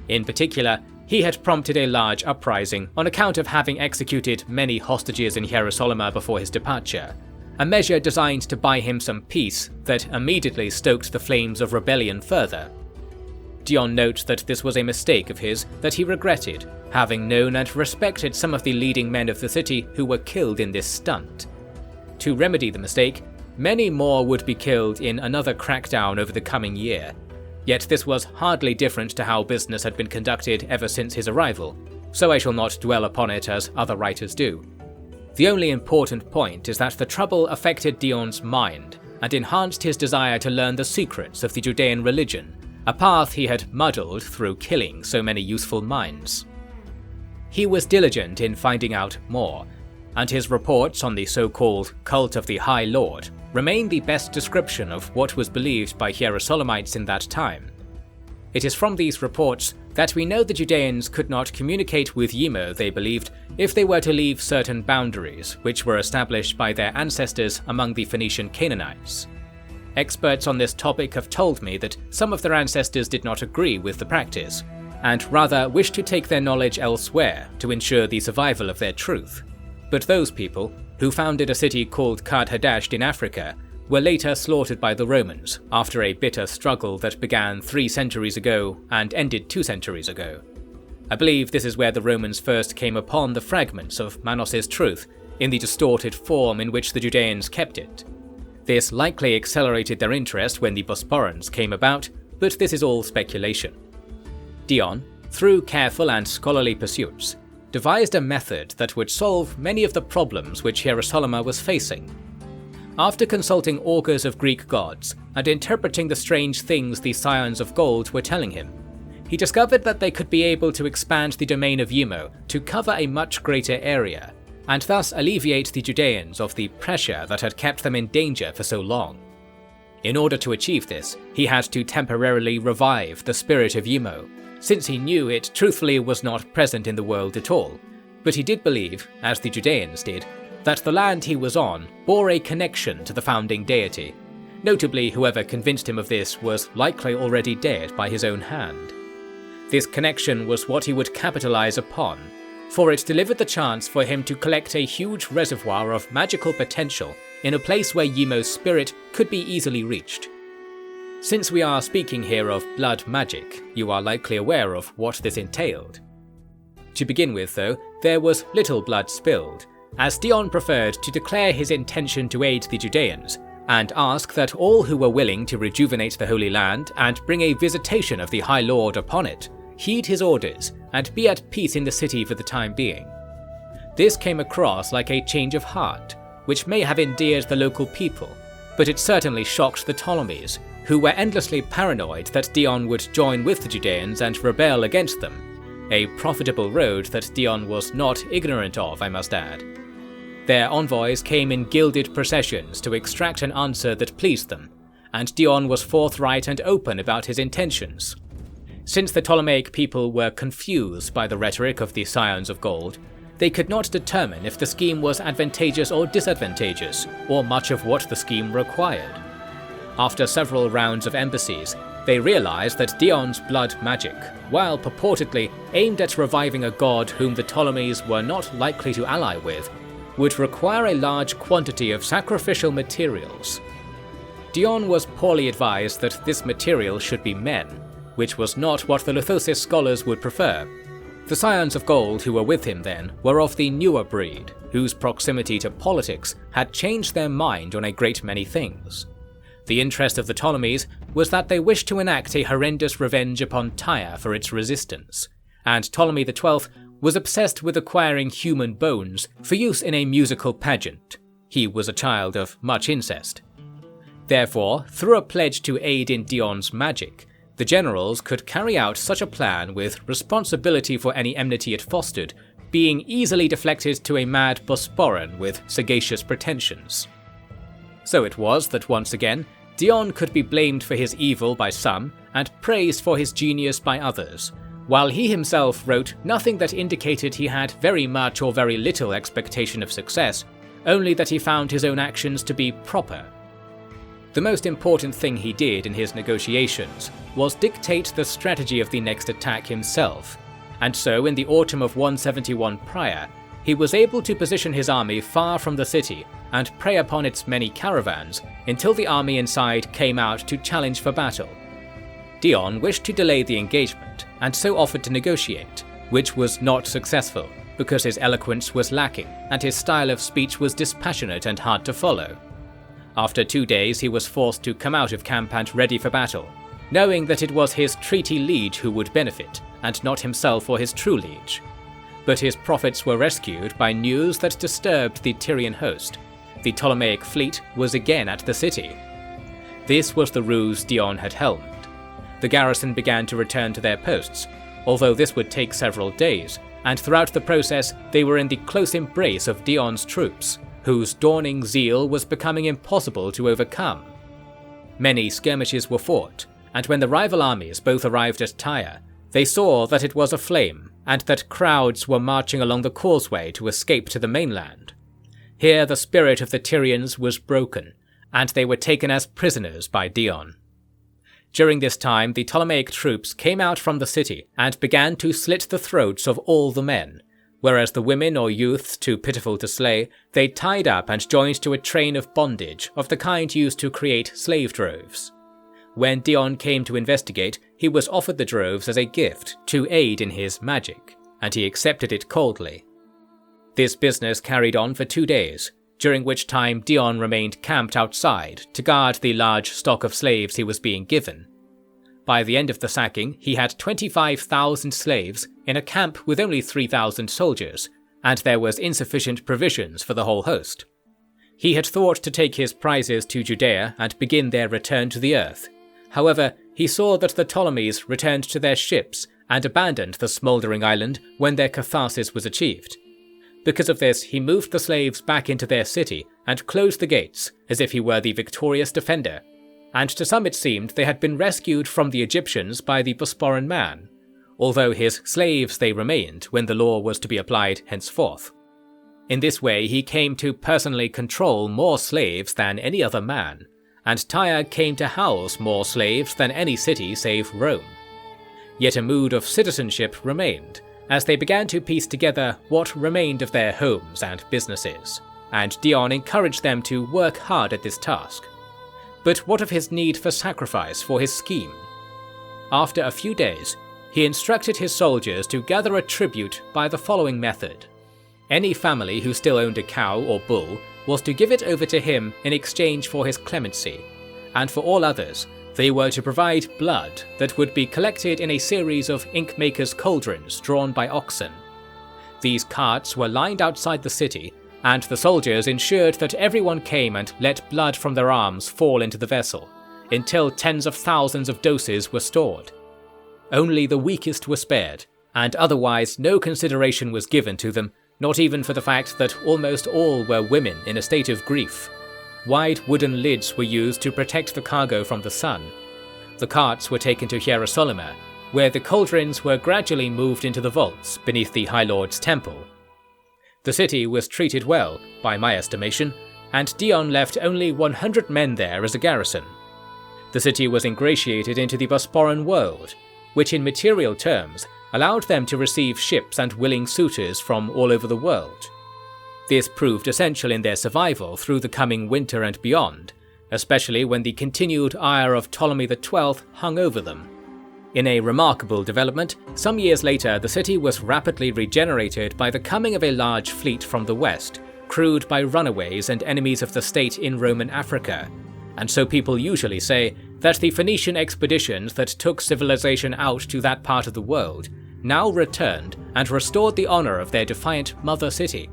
Speaker 1: In particular, he had prompted a large uprising on account of having executed many hostages in Hierosolima before his departure, a measure designed to buy him some peace that immediately stoked the flames of rebellion further. Dion notes that this was a mistake of his that he regretted, having known and respected some of the leading men of the city who were killed in this stunt. To remedy the mistake, many more would be killed in another crackdown over the coming year, yet this was hardly different to how business had been conducted ever since his arrival, so I shall not dwell upon it as other writers do. The only important point is that the trouble affected Dion's mind and enhanced his desire to learn the secrets of the Judean religion, a path he had muddled through killing so many useful minds. He was diligent in finding out more, and his reports on the so-called cult of the High Lord remain the best description of what was believed by Hierosolimites in that time. It is from these reports that we know the Judeans could not communicate with Yimo, they believed, if they were to leave certain boundaries which were established by their ancestors among the Phoenician Canaanites. Experts on this topic have told me that some of their ancestors did not agree with the practice, and rather wished to take their knowledge elsewhere to ensure the survival of their truth. But those people, who founded a city called Kard-Hadasht in Africa, were later slaughtered by the Romans after a bitter struggle that began 3 centuries ago and ended 2 centuries ago. I believe this is where the Romans first came upon the fragments of Manos' truth in the distorted form in which the Judeans kept it. This likely accelerated their interest when the Bosporans came about, but this is all speculation. Dion, through careful and scholarly pursuits, devised a method that would solve many of the problems which Hierosolima was facing. After consulting augurs of Greek gods and interpreting the strange things the Scions of Gold were telling him, he discovered that they could be able to expand the domain of Yimo to cover a much greater area, and thus alleviate the Judeans of the pressure that had kept them in danger for so long. In order to achieve this, he had to temporarily revive the spirit of Yimo, since he knew it truthfully was not present in the world at all, but he did believe, as the Judeans did, that the land he was on bore a connection to the founding deity. Notably, whoever convinced him of this was likely already dead by his own hand. This connection was what he would capitalize upon, for it delivered the chance for him to collect a huge reservoir of magical potential in a place where Yimo's spirit could be easily reached. Since we are speaking here of blood magic, you are likely aware of what this entailed. To begin with, though, there was little blood spilled, as Dion preferred to declare his intention to aid the Judeans, and ask that all who were willing to rejuvenate the Holy Land and bring a visitation of the High Lord upon it heed his orders, and be at peace in the city for the time being. This came across like a change of heart, which may have endeared the local people, but it certainly shocked the Ptolemies, who were endlessly paranoid that Dion would join with the Judeans and rebel against them, a profitable road that Dion was not ignorant of, I must add. Their envoys came in gilded processions to extract an answer that pleased them, and Dion was forthright and open about his intentions. Since the Ptolemaic people were confused by the rhetoric of the Scions of Gold, they could not determine if the scheme was advantageous or disadvantageous, or much of what the scheme required. After several rounds of embassies, they realized that Dion's blood magic, while purportedly aimed at reviving a god whom the Ptolemies were not likely to ally with, would require a large quantity of sacrificial materials. Dion was poorly advised that this material should be men, which was not what the Lithosis scholars would prefer. The Scions of Gold who were with him then were of the newer breed, whose proximity to politics had changed their mind on a great many things. The interest of the Ptolemies was that they wished to enact a horrendous revenge upon Tyre for its resistance, and Ptolemy XII was obsessed with acquiring human bones for use in a musical pageant. He was a child of much incest. Therefore, through a pledge to aid in Dion's magic, the generals could carry out such a plan with responsibility for any enmity it fostered being easily deflected to a mad Bosporan with sagacious pretensions. So it was that once again, Dion could be blamed for his evil by some and praised for his genius by others, while he himself wrote nothing that indicated he had very much or very little expectation of success, only that he found his own actions to be proper. The most important thing he did in his negotiations was dictate the strategy of the next attack himself, and so in the autumn of 171 prior, he was able to position his army far from the city and prey upon its many caravans until the army inside came out to challenge for battle. Dion wished to delay the engagement and so offered to negotiate, which was not successful because his eloquence was lacking and his style of speech was dispassionate and hard to follow. After 2 days he was forced to come out of camp and ready for battle, knowing that it was his treaty liege who would benefit, and not himself or his true liege. But his profits were rescued by news that disturbed the Tyrian host. The Ptolemaic fleet was again at the city. This was the ruse Dion had helmed. The garrison began to return to their posts, although this would take several days, and throughout the process they were in the close embrace of Dion's troops, whose dawning zeal was becoming impossible to overcome. Many skirmishes were fought, and when the rival armies both arrived at Tyre, they saw that it was aflame, and that crowds were marching along the causeway to escape to the mainland. Here the spirit of the Tyrians was broken, and they were taken as prisoners by Dion. During this time, the Ptolemaic troops came out from the city and began to slit the throats of all the men, whereas the women or youths too pitiful to slay, they tied up and joined to a train of bondage of the kind used to create slave droves. When Dion came to investigate, he was offered the droves as a gift to aid in his magic, and he accepted it coldly. This business carried on for 2 days, during which time Dion remained camped outside to guard the large stock of slaves he was being given. By the end of the sacking, he had 25,000 slaves in a camp with only 3,000 soldiers, and there was insufficient provisions for the whole host. He had thought to take his prizes to Judea and begin their return to the earth. However, he saw that the Ptolemies returned to their ships and abandoned the smouldering island when their catharsis was achieved. Because of this, he moved the slaves back into their city and closed the gates as if he were the victorious defender, and to some it seemed they had been rescued from the Egyptians by the Bosporan man, although his slaves they remained when the law was to be applied henceforth. In this way he came to personally control more slaves than any other man, and Tyre came to house more slaves than any city save Rome. Yet a mood of citizenship remained, as they began to piece together what remained of their homes and businesses, and Dion encouraged them to work hard at this task. But what of his need for sacrifice for his scheme? After a few days, he instructed his soldiers to gather a tribute by the following method. Any family who still owned a cow or bull was to give it over to him in exchange for his clemency, and for all others, They were to provide blood that would be collected in a series of ink-makers' cauldrons drawn by oxen. These carts were lined outside the city, and the soldiers ensured that everyone came and let blood from their arms fall into the vessel, until tens of thousands of doses were stored. Only the weakest were spared, and otherwise no consideration was given to them, not even for the fact that almost all were women in a state of grief. Wide wooden lids were used to protect the cargo from the sun. The carts were taken to Hierosolyma, where the cauldrons were gradually moved into the vaults beneath the High Lord's temple. The city was treated well, by my estimation, and Dion left only 100 men there as a garrison. The city was ingratiated into the Bosporan world, which in material terms allowed them to receive ships and willing suitors from all over the world. This proved essential in their survival through the coming winter and beyond, especially when the continued ire of Ptolemy XII hung over them. In a remarkable development, some years later the city was rapidly regenerated by the coming of a large fleet from the west, crewed by runaways and enemies of the state in Roman Africa, and so people usually say that the Phoenician expeditions that took civilization out to that part of the world now returned and restored the honor of their defiant mother city.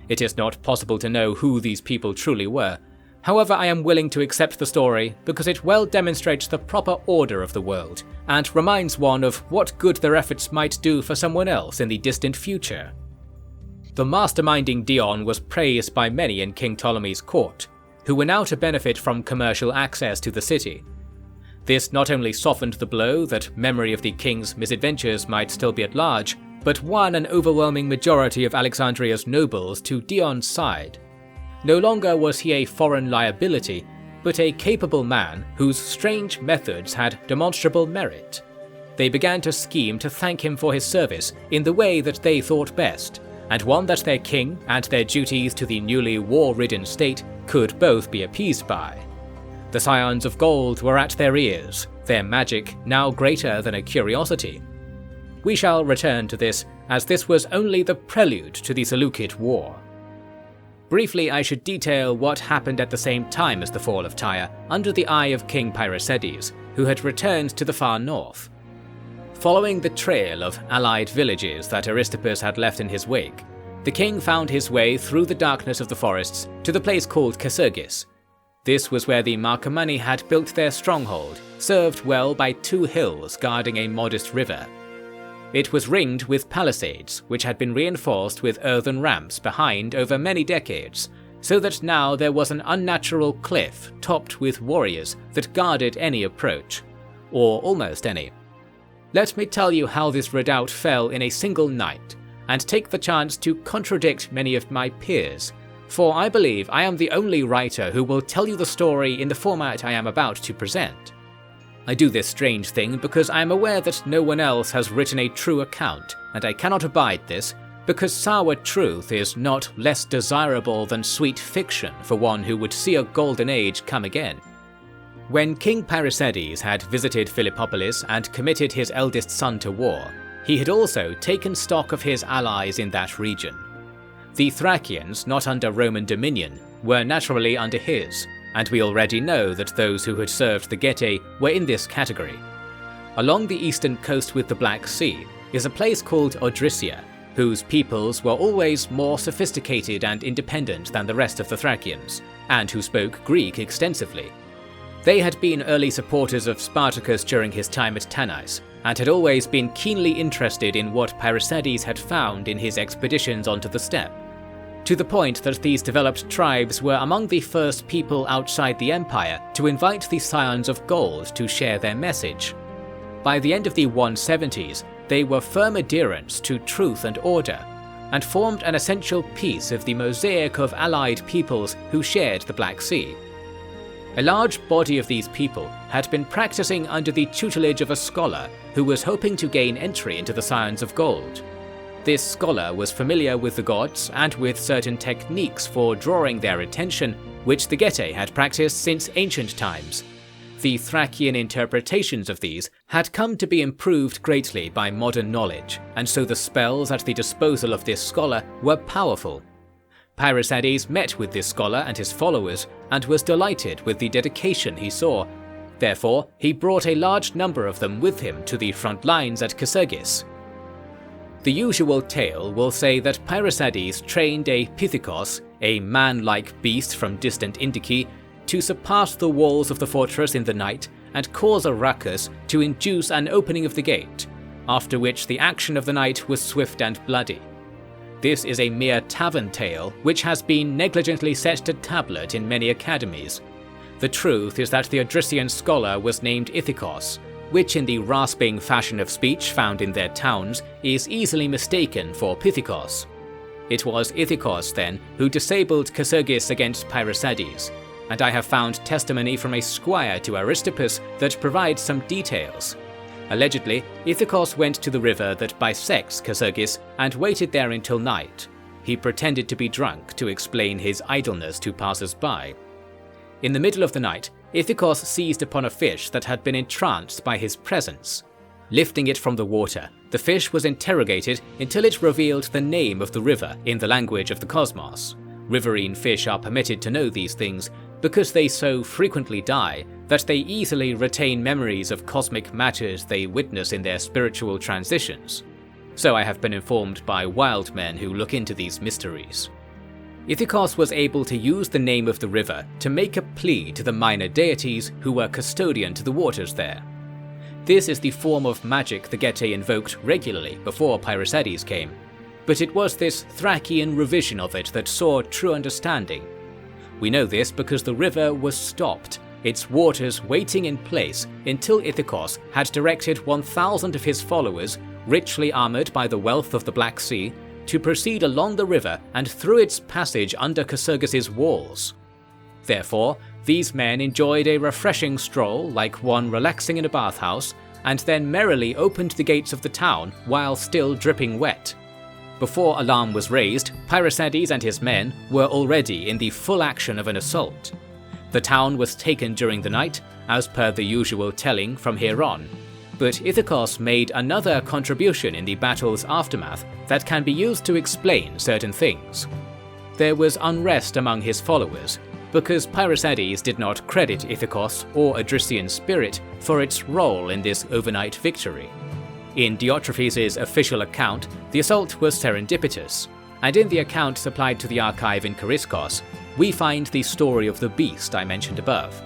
Speaker 1: It is not possible to know who these people truly were. However, I am willing to accept the story because it well demonstrates the proper order of the world and reminds one of what good their efforts might do for someone else in the distant future. The masterminding Dion was praised by many in King Ptolemy's court, who were now to benefit from commercial access to the city. This not only softened the blow that memory of the king's misadventures might still be at large, but won an overwhelming majority of Alexandria's nobles to Dion's side. No longer was he a foreign liability, but a capable man whose strange methods had demonstrable merit. They began to scheme to thank him for his service in the way that they thought best, and one that their king and their duties to the newly war-ridden state could both be appeased by. The Scions of Gold were at their ears, their magic now greater than a curiosity. We shall return to this, as this was only the prelude to the Seleucid War. Briefly, I should detail what happened at the same time as the fall of Tyre, under the eye of King Paereces, who had returned to the far north. Following the trail of allied villages that Aristippus had left in his wake, the king found his way through the darkness of the forests to the place called Casurgis. This was where the Marcomanni had built their stronghold, served well by 2 hills guarding a modest river. It was ringed with palisades, which had been reinforced with earthen ramps behind over many decades, so that now there was an unnatural cliff topped with warriors that guarded any approach, or almost any. Let me tell you how this redoubt fell in a single night, and take the chance to contradict many of my peers, for I believe I am the only writer who will tell you the story in the format I am about to present. I do this strange thing because I am aware that no one else has written a true account, and I cannot abide this, because sour truth is not less desirable than sweet fiction for one who would see a golden age come again. When King Paereces had visited Philippopolis and committed his eldest son to war, he had also taken stock of his allies in that region. The Thracians, not under Roman dominion, were naturally under his, and we already know that those who had served the Getae were in this category. Along the eastern coast with the Black Sea is a place called Odrysia, whose peoples were always more sophisticated and independent than the rest of the Thracians, and who spoke Greek extensively. They had been early supporters of Spartacus during his time at Tanais, and had always been keenly interested in what Paereces had found in his expeditions onto the steppe, to the point that these developed tribes were among the first people outside the empire to invite the Scions of Gold to share their message. By the end of the 170s, they were firm adherents to truth and order, and formed an essential piece of the mosaic of allied peoples who shared the Black Sea. A large body of these people had been practicing under the tutelage of a scholar who was hoping to gain entry into the Scions of Gold. This scholar was familiar with the gods and with certain techniques for drawing their attention, which the Getae had practiced since ancient times. The Thracian interpretations of these had come to be improved greatly by modern knowledge, and so the spells at the disposal of this scholar were powerful. Paereces met with this scholar and his followers, and was delighted with the dedication he saw. Therefore, he brought a large number of them with him to the front lines at Casurgis. The usual tale will say that Pyrrhosides trained a Pythikos, a man-like beast from distant Indiki, to surpass the walls of the fortress in the night and cause a ruckus to induce an opening of the gate, after which the action of the night was swift and bloody. This is a mere tavern tale which has been negligently set to tablet in many academies. The truth is that the Odrysian scholar was named Ithikos, which in the rasping fashion of speech found in their towns is easily mistaken for Pythikos. It was Ithikos, then, who disabled Casurgis against Pyrrhosides, and I have found testimony from a squire to Aristippus that provides some details. Allegedly, Ithikos went to the river that bisects Casurgis and waited there until night. He pretended to be drunk to explain his idleness to passers-by. In the middle of the night, Ithikos seized upon a fish that had been entranced by his presence. Lifting it from the water, the fish was interrogated until it revealed the name of the river in the language of the cosmos. Riverine fish are permitted to know these things because they so frequently die that they easily retain memories of cosmic matters they witness in their spiritual transitions. So I have been informed by wild men who look into these mysteries. Ithikos was able to use the name of the river to make a plea to the minor deities who were custodian to the waters there. This is the form of magic the Getae invoked regularly before Pyrrhosides came, but it was this Thracian revision of it that saw true understanding. We know this because the river was stopped, its waters waiting in place until Ithikos had directed 1,000 of his followers, richly armoured by the wealth of the Black Sea, to proceed along the river and through its passage under Casurgis' walls. Therefore, these men enjoyed a refreshing stroll like one relaxing in a bathhouse, and then merrily opened the gates of the town while still dripping wet. Before alarm was raised, Pyrrhosides and his men were already in the full action of an assault. The town was taken during the night, as per the usual telling from here on, but Ithikos made another contribution in the battle's aftermath that can be used to explain certain things. There was unrest among his followers, because Pyrrhosides did not credit Ithikos or Odrysian spirit for its role in this overnight victory. In Diotrephes' official account, the assault was serendipitous, and in the account supplied to the archive in Chariskos, we find the story of the beast I mentioned above.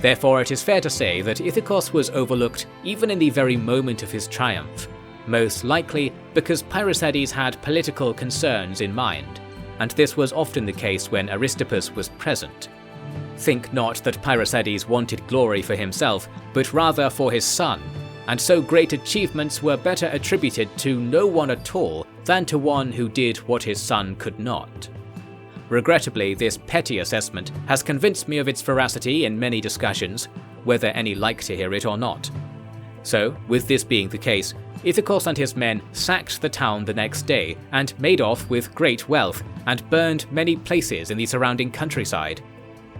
Speaker 1: Therefore, it is fair to say that Ithikos was overlooked even in the very moment of his triumph, most likely because Pyrrhosides had political concerns in mind, and this was often the case when Aristippus was present. Think not that Pyrrhosides wanted glory for himself, but rather for his son, and so great achievements were better attributed to no one at all than to one who did what his son could not. Regrettably, this petty assessment has convinced me of its veracity in many discussions, whether any like to hear it or not. So, with this being the case, Ithikos and his men sacked the town the next day and made off with great wealth and burned many places in the surrounding countryside.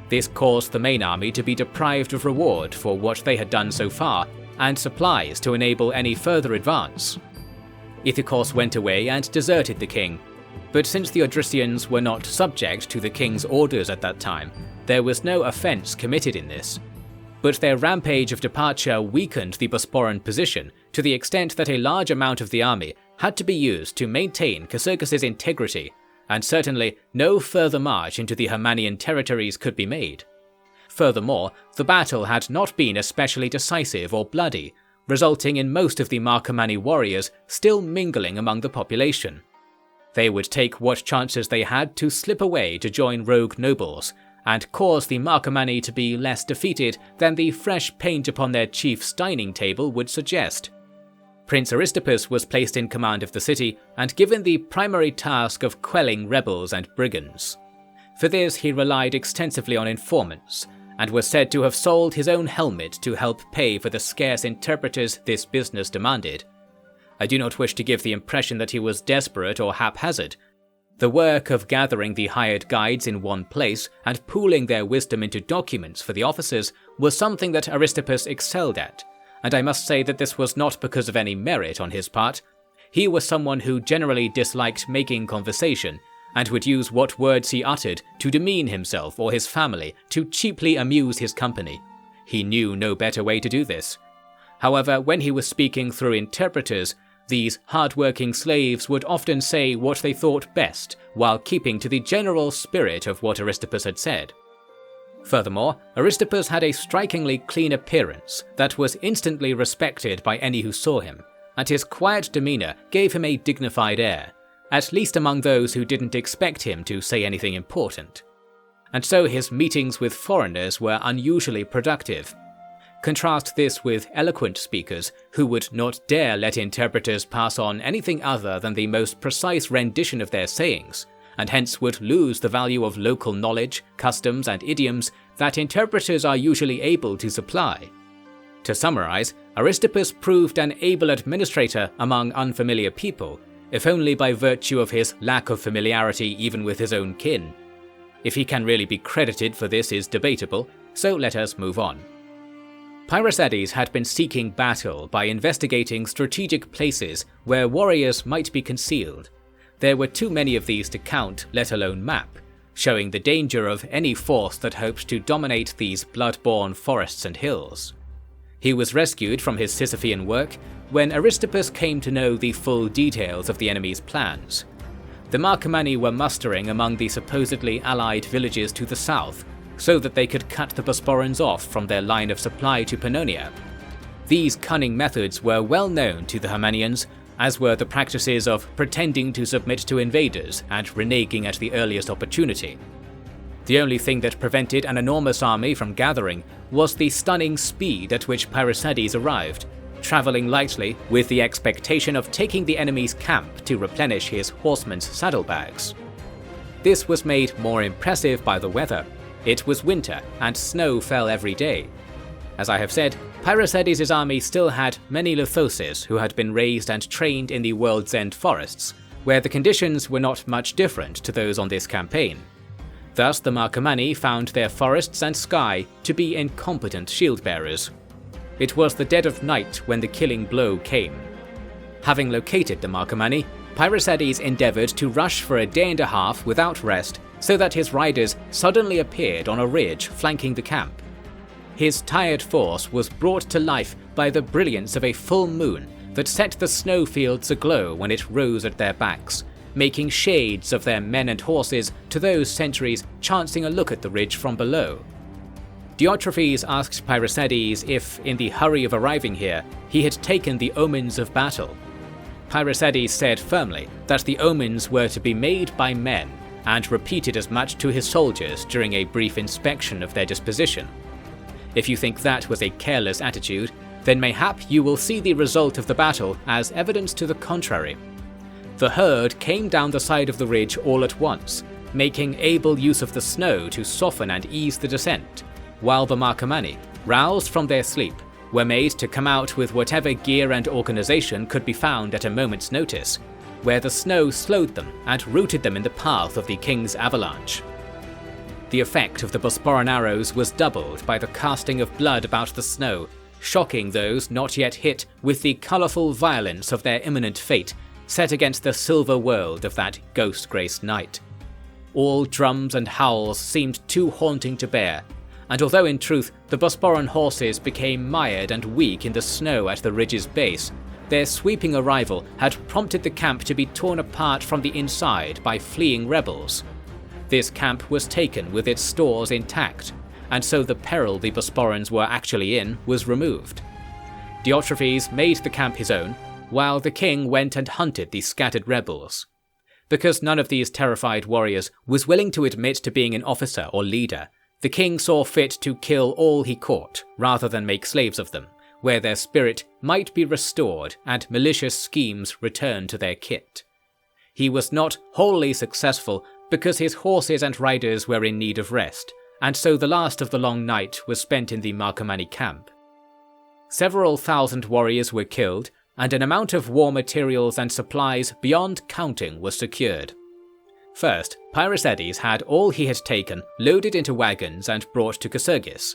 Speaker 1: This caused the main army to be deprived of reward for what they had done so far and supplies to enable any further advance. Ithikos went away and deserted the king, but since the Odrysians were not subject to the king's orders at that time, there was no offence committed in this. But their rampage of departure weakened the Bosporan position to the extent that a large amount of the army had to be used to maintain Casurgis' integrity, and certainly no further march into the Hermanian territories could be made. Furthermore, the battle had not been especially decisive or bloody, resulting in most of the Marcomanni warriors still mingling among the population. They would take what chances they had to slip away to join rogue nobles, and cause the Marcomanni to be less defeated than the fresh paint upon their chief's dining table would suggest. Prince Aristippus was placed in command of the city and given the primary task of quelling rebels and brigands. For this he relied extensively on informants, and was said to have sold his own helmet to help pay for the scarce interpreters this business demanded. I do not wish to give the impression that he was desperate or haphazard. The work of gathering the hired guides in one place and pooling their wisdom into documents for the officers was something that Aristippus excelled at, and I must say that this was not because of any merit on his part. He was someone who generally disliked making conversation, and would use what words he uttered to demean himself or his family to cheaply amuse his company. He knew no better way to do this. However, when he was speaking through interpreters, these hard-working slaves would often say what they thought best, while keeping to the general spirit of what Aristippus had said. Furthermore, Aristippus had a strikingly clean appearance that was instantly respected by any who saw him, and his quiet demeanor gave him a dignified air, at least among those who didn't expect him to say anything important. And so his meetings with foreigners were unusually productive. Contrast this with eloquent speakers who would not dare let interpreters pass on anything other than the most precise rendition of their sayings, and hence would lose the value of local knowledge, customs, and idioms that interpreters are usually able to supply. To summarize, Aristippus proved an able administrator among unfamiliar people, if only by virtue of his lack of familiarity even with his own kin. If he can really be credited for this is debatable, so let us move on. Pyrrhosides had been seeking battle by investigating strategic places where warriors might be concealed. There were too many of these to count, let alone map, showing the danger of any force that hoped to dominate these blood-borne forests and hills. He was rescued from his Sisyphean work when Aristippus came to know the full details of the enemy's plans. The Marcomanni were mustering among the supposedly allied villages to the south, so that they could cut the Bosporans off from their line of supply to Pannonia. These cunning methods were well known to the Hernanians, as were the practices of pretending to submit to invaders and reneging at the earliest opportunity. The only thing that prevented an enormous army from gathering was the stunning speed at which Pyrrhosides arrived, travelling lightly with the expectation of taking the enemy's camp to replenish his horsemen's saddlebags. This was made more impressive by the weather. It was winter, and snow fell every day. As I have said, Pyrrhosides' army still had many Lithoses who had been raised and trained in the World's End forests, where the conditions were not much different to those on this campaign. Thus the Marcomanni found their forests and sky to be incompetent shield-bearers. It was the dead of night when the killing blow came. Having located the Marcomanni, Pyrrhosides endeavoured to rush for a day and a half without rest, so that his riders suddenly appeared on a ridge flanking the camp. His tired force was brought to life by the brilliance of a full moon that set the snowfields aglow when it rose at their backs, making shades of their men and horses to those sentries chancing a look at the ridge from below. Diotrephes asked Pyrrhosides if, in the hurry of arriving here, he had taken the omens of battle. Pyrrhosides said firmly that the omens were to be made by men, and repeated as much to his soldiers during a brief inspection of their disposition. If you think that was a careless attitude, then mayhap you will see the result of the battle as evidence to the contrary. The herd came down the side of the ridge all at once, making able use of the snow to soften and ease the descent, while the Marcomanni, roused from their sleep, were made to come out with whatever gear and organization could be found at a moment's notice, where the snow slowed them and rooted them in the path of the king's avalanche. The effect of the Bosporan arrows was doubled by the casting of blood about the snow, shocking those not yet hit with the colourful violence of their imminent fate set against the silver world of that ghost-graced night. All drums and howls seemed too haunting to bear, and although in truth the Bosporan horses became mired and weak in the snow at the ridge's base, their sweeping arrival had prompted the camp to be torn apart from the inside by fleeing rebels. This camp was taken with its stores intact, and so the peril the Bosporans were actually in was removed. Diotrephes made the camp his own, while the king went and hunted the scattered rebels. Because none of these terrified warriors was willing to admit to being an officer or leader, the king saw fit to kill all he caught, rather than make slaves of them, where their spirit might be restored and malicious schemes returned to their kit. He was not wholly successful because his horses and riders were in need of rest, and so the last of the long night was spent in the Marcomanni camp. Several thousand warriors were killed, and an amount of war materials and supplies beyond counting was secured. First, Pyrrhosides had all he had taken loaded into wagons and brought to Casurgis.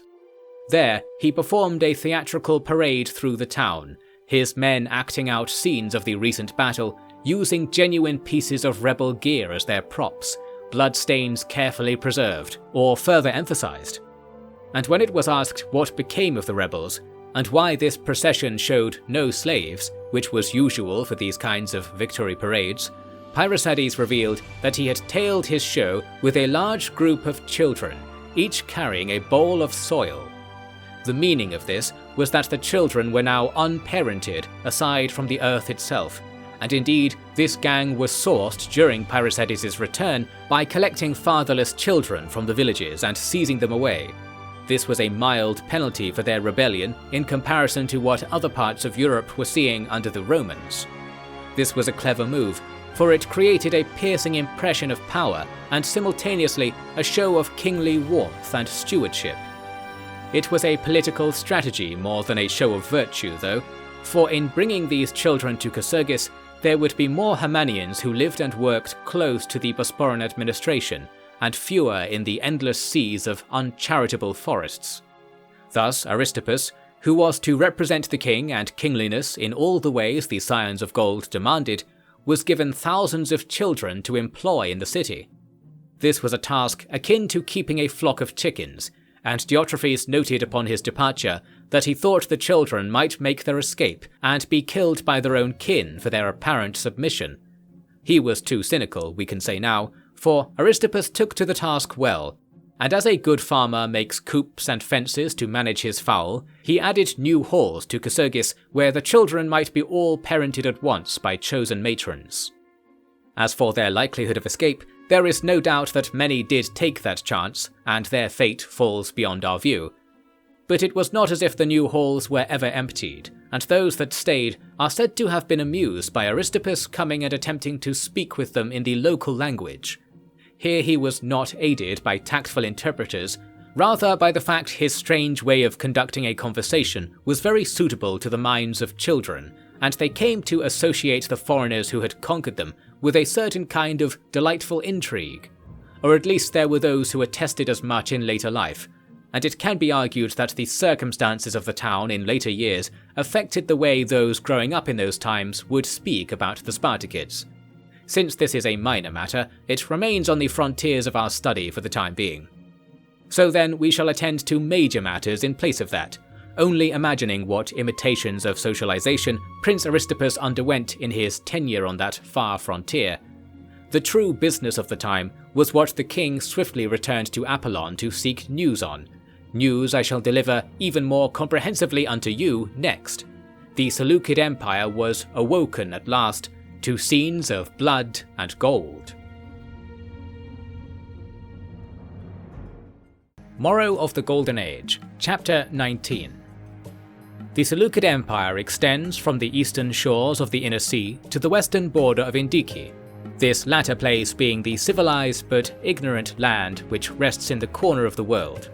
Speaker 1: There, he performed a theatrical parade through the town, his men acting out scenes of the recent battle, using genuine pieces of rebel gear as their props, bloodstains carefully preserved, or further emphasized. and when it was asked what became of the rebels, and why this procession showed no slaves, which was usual for these kinds of victory parades, Pyrrhosides revealed that he had tailed his show with a large group of children, each carrying a bowl of soil. The meaning of this was that the children were now unparented aside from the earth itself, and indeed this gang was sourced during Pyrrhosides' return by collecting fatherless children from the villages and seizing them away. This was a mild penalty for their rebellion in comparison to what other parts of Europe were seeing under the Romans. This was a clever move, for it created a piercing impression of power and simultaneously a show of kingly warmth and stewardship. It was a political strategy more than a show of virtue, though, for in bringing these children to Chrysergis, there would be more Himanians who lived and worked close to the Bosporan administration, and fewer in the endless seas of uncharitable forests. Thus Aristippus, who was to represent the king and kingliness in all the ways the Scions of Gold demanded, was given thousands of children to employ in the city. This was a task akin to keeping a flock of chickens, and Diotrephes noted upon his departure that he thought the children might make their escape and be killed by their own kin for their apparent submission. He was too cynical, we can say now, for Aristippus took to the task well, and as a good farmer makes coops and fences to manage his fowl, he added new halls to Chrysergis where the children might be all parented at once by chosen matrons. As for their likelihood of escape, there is no doubt that many did take that chance, and their fate falls beyond our view. But it was not as if the new halls were ever emptied, and those that stayed are said to have been amused by Aristippus coming and attempting to speak with them in the local language. Here he was not aided by tactful interpreters, rather by the fact his strange way of conducting a conversation was very suitable to the minds of children, and they came to associate the foreigners who had conquered them with a certain kind of delightful intrigue. Or at least there were those who attested as much in later life, and it can be argued that the circumstances of the town in later years affected the way those growing up in those times would speak about the Spartakids. Since this is a minor matter, it remains on the frontiers of our study for the time being. So then we shall attend to major matters in place of that, only imagining what imitations of socialization Prince Aristippus underwent in his tenure on that far frontier. The true business of the time was what the king swiftly returned to Apollon to seek news on. News I shall deliver even more comprehensively unto you next. The Seleucid Empire was awoken at last to scenes of blood and gold. Morrow of the Golden Age, Chapter 19. The Seleucid Empire extends from the eastern shores of the Inner Sea to the western border of Indiki, this latter place being the civilized but ignorant land which rests in the corner of the world.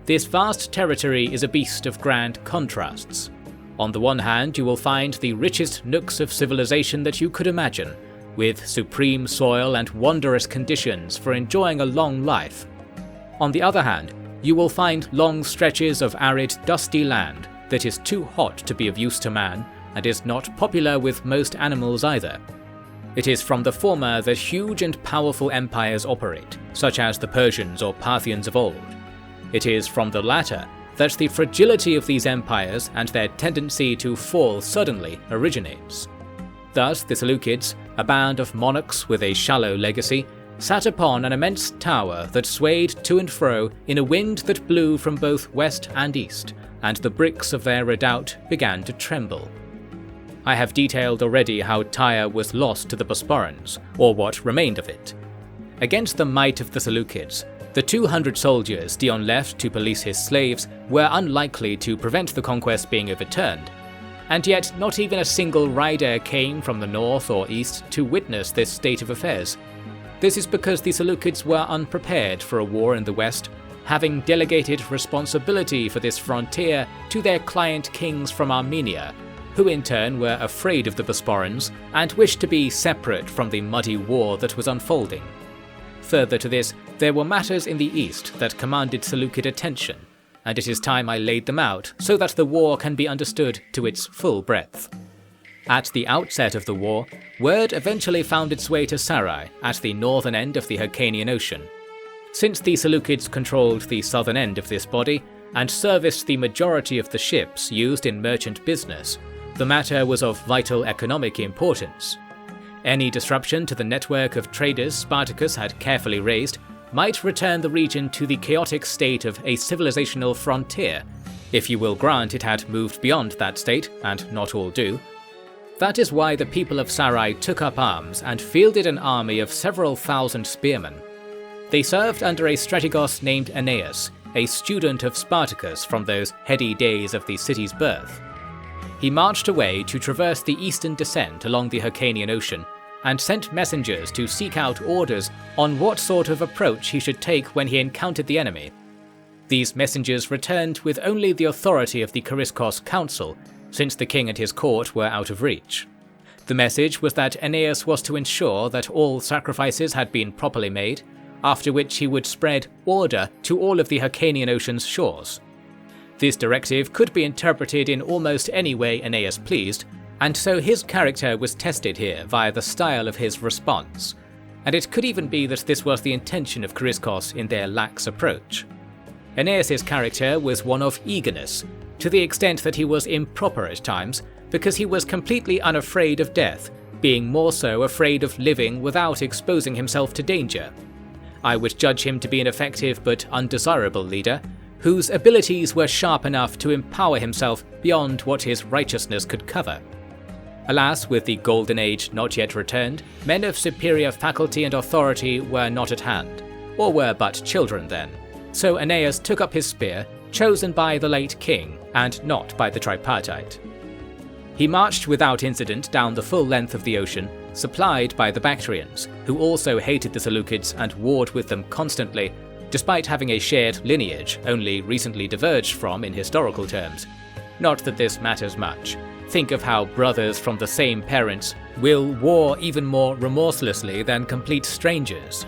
Speaker 1: This vast territory is a beast of grand contrasts. On the one hand, you will find the richest nooks of civilization that you could imagine, with supreme soil and wondrous conditions for enjoying a long life. On the other hand, you will find long stretches of arid, dusty land that is too hot to be of use to man, and is not popular with most animals either. It is from the former that huge and powerful empires operate, such as the Persians or Parthians of old. It is from the latter that the fragility of these empires and their tendency to fall suddenly originates. Thus the Seleucids, a band of monarchs with a shallow legacy, sat upon an immense tower that swayed to and fro in a wind that blew from both west and east, and the bricks of their redoubt began to tremble. I have detailed already how Tyre was lost to the Bosporans, or what remained of it. Against the might of the Seleucids, the 200 soldiers Dion left to police his slaves were unlikely to prevent the conquest being overturned, and yet not even a single rider came from the north or east to witness this state of affairs. This is because the Seleucids were unprepared for a war in the west, having delegated responsibility for this frontier to their client kings from Armenia, who in turn were afraid of the Bosporans and wished to be separate from the muddy war that was unfolding. Further to this, there were matters in the east that commanded Seleucid attention, and it is time I laid them out so that the war can be understood to its full breadth. At the outset of the war, word eventually found its way to Sarai at the northern end of the Hyrcanian Ocean. Since the Seleucids controlled the southern end of this body and serviced the majority of the ships used in merchant business, the matter was of vital economic importance. Any disruption to the network of traders Spartacus had carefully raised might return the region to the chaotic state of a civilizational frontier, if you will grant it had moved beyond that state, and not all do. That is why the people of Sarai took up arms and fielded an army of several thousand spearmen. They served under a strategos named Aeneas, a student of Spartacus from those heady days of the city's birth. He marched away to traverse the eastern descent along the Hyrcanian Ocean and sent messengers to seek out orders on what sort of approach he should take when he encountered the enemy. These messengers returned with only the authority of the Chariskos Council, since the king and his court were out of reach. The message was that Aeneas was to ensure that all sacrifices had been properly made, after which he would spread order to all of the Hyrcanian Ocean's shores. This directive could be interpreted in almost any way Aeneas pleased, and so his character was tested here via the style of his response, and it could even be that this was the intention of Chariskos in their lax approach. Aeneas' character was one of eagerness, to the extent that he was improper at times, because he was completely unafraid of death, being more so afraid of living without exposing himself to danger. I would judge him to be an effective but undesirable leader, whose abilities were sharp enough to empower himself beyond what his righteousness could cover. Alas, with the Golden Age not yet returned, men of superior faculty and authority were not at hand, or were but children then. So Aeneas took up his spear, chosen by the late king, and not by the tripartite. He marched without incident down the full length of the ocean, supplied by the Bactrians, who also hated the Seleucids and warred with them constantly, despite having a shared lineage only recently diverged from in historical terms. Not that this matters much. Think of how brothers from the same parents will war even more remorselessly than complete strangers.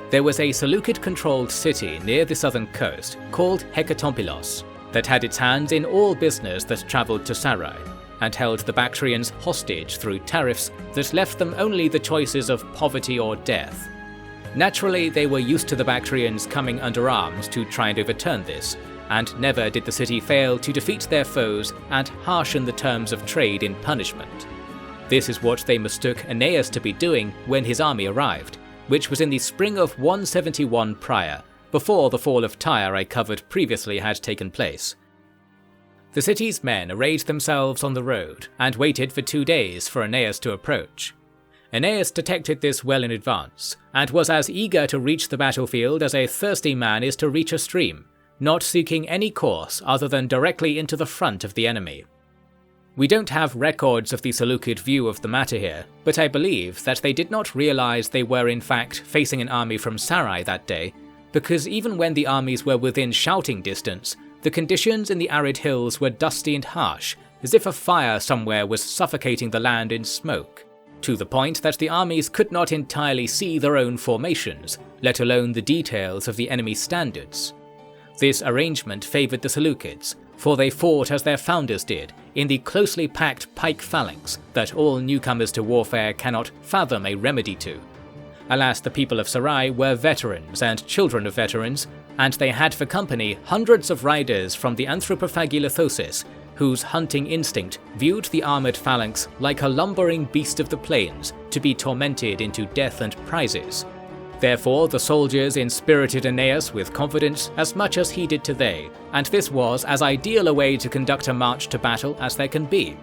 Speaker 1: There was a Seleucid-controlled city near the southern coast called Hekatompilos that had its hands in all business that travelled to Sarai, and held the Bactrians hostage through tariffs that left them only the choices of poverty or death. Naturally, they were used to the Bactrians coming under arms to try and overturn this, and never did the city fail to defeat their foes and harshen the terms of trade in punishment. This is what they mistook Aeneas to be doing when his army arrived, which was in the spring of 171 prior, before the fall of Tyre I covered previously had taken place. The city's men arrayed themselves on the road and waited for 2 days for Aeneas to approach. Aeneas detected this well in advance, and was as eager to reach the battlefield as a thirsty man is to reach a stream, not seeking any course other than directly into the front of the enemy. We don't have records of the Seleucid view of the matter here, but I believe that they did not realize they were in fact facing an army from Sarai that day, because even when the armies were within shouting distance, the conditions in the arid hills were dusty and harsh, as if a fire somewhere was suffocating the land in smoke, to the point that the armies could not entirely see their own formations, let alone the details of the enemy's standards. This arrangement favoured the Seleucids, for they fought as their founders did, in the closely packed pike phalanx that all newcomers to warfare cannot fathom a remedy to. Alas, the people of Sarai were veterans and children of veterans, and they had for company hundreds of riders from the Anthropophagi lithosis, whose hunting instinct viewed the armoured phalanx like a lumbering beast of the plains to be tormented into death and prizes. Therefore, the soldiers inspirited Aeneas with confidence as much as he did to they, and this was as ideal a way to conduct a march to battle as there can be.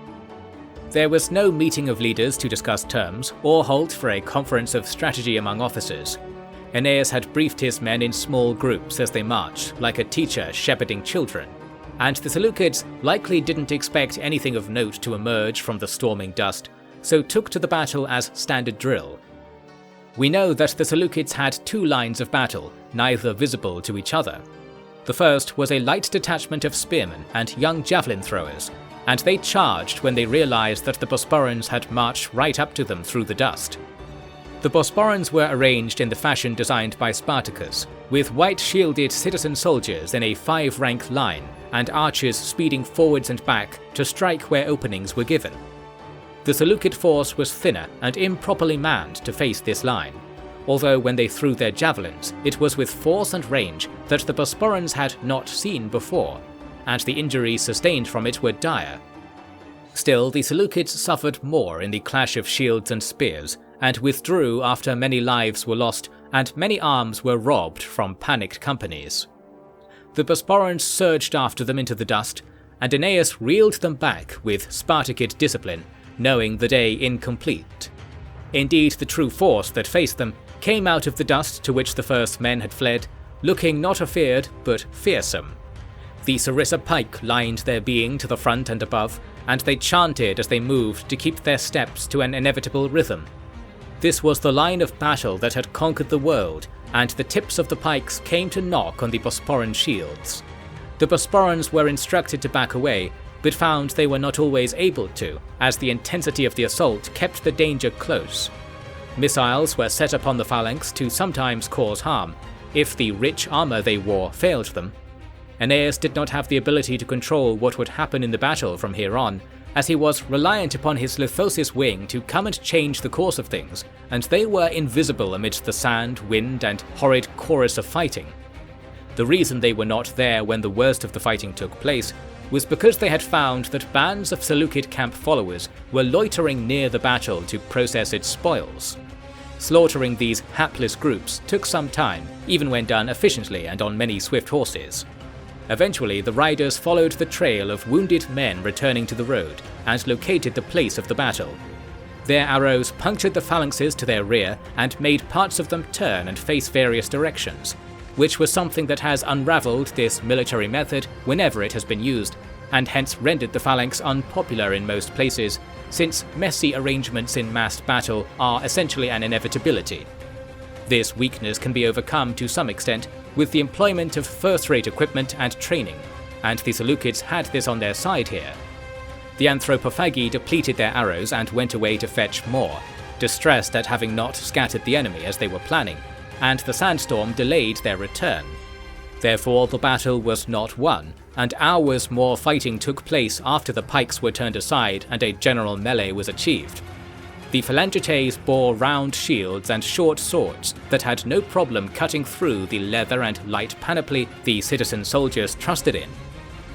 Speaker 1: There was no meeting of leaders to discuss terms, or halt for a conference of strategy among officers. Aeneas had briefed his men in small groups as they marched, like a teacher shepherding children, and the Seleucids likely didn't expect anything of note to emerge from the storming dust, so took to the battle as standard drill. We know that the Seleucids had 2 lines of battle, neither visible to each other. The first was a light detachment of spearmen and young javelin throwers, and they charged when they realized that the Bosporans had marched right up to them through the dust. The Bosporans were arranged in the fashion designed by Spartacus, with white-shielded citizen soldiers in a 5-rank line, and archers speeding forwards and back to strike where openings were given. The Seleucid force was thinner and improperly manned to face this line, although when they threw their javelins, it was with force and range that the Bosporans had not seen before, and the injuries sustained from it were dire. Still, the Seleucids suffered more in the clash of shields and spears, and withdrew after many lives were lost and many arms were robbed from panicked companies. The Bosporans surged after them into the dust, and Aeneas reeled them back with Spartacid discipline, knowing the day incomplete. Indeed, the true force that faced them came out of the dust to which the first men had fled, looking not afeared but fearsome. The sarissa pike lined their being to the front and above, and they chanted as they moved to keep their steps to an inevitable rhythm. This was the line of battle that had conquered the world, and the tips of the pikes came to knock on the Bosporan shields. The Bosporans were instructed to back away, but found they were not always able to, as the intensity of the assault kept the danger close. Missiles were set upon the phalanx to sometimes cause harm, if the rich armour they wore failed them. Aeneas did not have the ability to control what would happen in the battle from here on, as he was reliant upon his Lithosis wing to come and change the course of things, and they were invisible amidst the sand, wind, and horrid chorus of fighting. The reason they were not there when the worst of the fighting took place was because they had found that bands of Seleucid camp followers were loitering near the battle to process its spoils. Slaughtering these hapless groups took some time, even when done efficiently and on many swift horses. Eventually, the riders followed the trail of wounded men returning to the road and located the place of the battle. Their arrows punctured the phalanxes to their rear and made parts of them turn and face various directions, which was something that has unravelled this military method whenever it has been used, and hence rendered the phalanx unpopular in most places, since messy arrangements in massed battle are essentially an inevitability. This weakness can be overcome to some extent with the employment of first-rate equipment and training, and the Seleucids had this on their side here. The Anthropophagi depleted their arrows and went away to fetch more, distressed at having not scattered the enemy as they were planning, and the sandstorm delayed their return. Therefore, the battle was not won, and hours more fighting took place after the pikes were turned aside and a general melee was achieved. The Phalangites bore round shields and short swords that had no problem cutting through the leather and light panoply the citizen soldiers trusted in.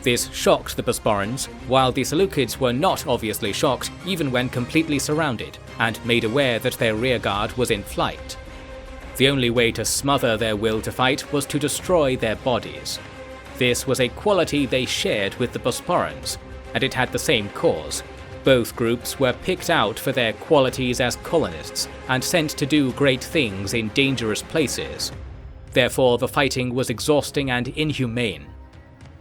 Speaker 1: This shocked the Bosporans, while the Seleucids were not obviously shocked even when completely surrounded, and made aware that their rearguard was in flight. The only way to smother their will to fight was to destroy their bodies. This was a quality they shared with the Bosporans, and it had the same cause. Both groups were picked out for their qualities as colonists and sent to do great things in dangerous places. Therefore, the fighting was exhausting and inhumane.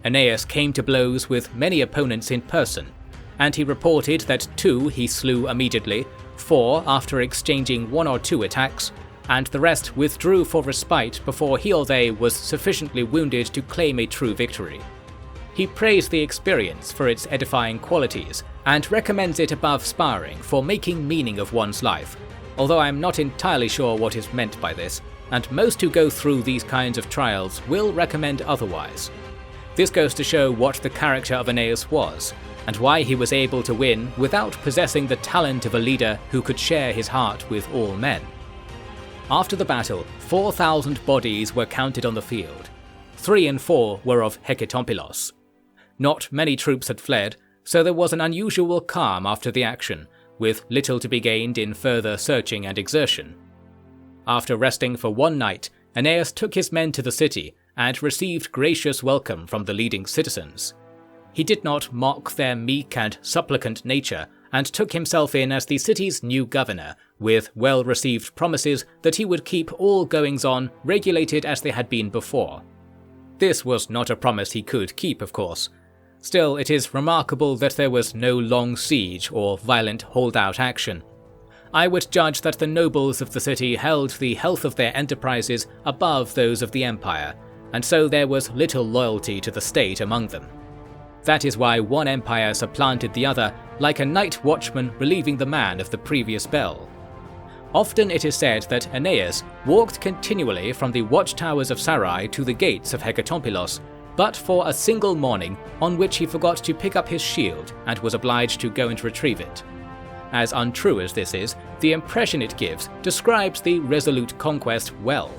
Speaker 1: Aeneas came to blows with many opponents in person, and he reported that 2 he slew immediately, 4 after exchanging 1 or 2 attacks, and the rest withdrew for respite before he or they was sufficiently wounded to claim a true victory. He praised the experience for its edifying qualities, and recommends it above sparring for making meaning of one's life, although I am not entirely sure what is meant by this, and most who go through these kinds of trials will recommend otherwise. This goes to show what the character of Aeneas was, and why he was able to win without possessing the talent of a leader who could share his heart with all men. After the battle, 4,000 bodies were counted on the field. 3 and 4 were of Hecatompilos. Not many troops had fled, so there was an unusual calm after the action, with little to be gained in further searching and exertion. After resting for one night, Aeneas took his men to the city and received gracious welcome from the leading citizens. He did not mock their meek and supplicant nature, and took himself in as the city's new governor, with well-received promises that he would keep all goings-on regulated as they had been before. This was not a promise he could keep, of course. Still, it is remarkable that there was no long siege or violent holdout action. I would judge that the nobles of the city held the health of their enterprises above those of the empire, and so there was little loyalty to the state among them. That is why one empire supplanted the other, like a night watchman relieving the man of the previous bell. Often it is said that Aeneas walked continually from the watchtowers of Sarai to the gates of Hecatompilos, but for a single morning on which he forgot to pick up his shield and was obliged to go and retrieve it. as untrue as this is, the impression it gives describes the resolute conquest well.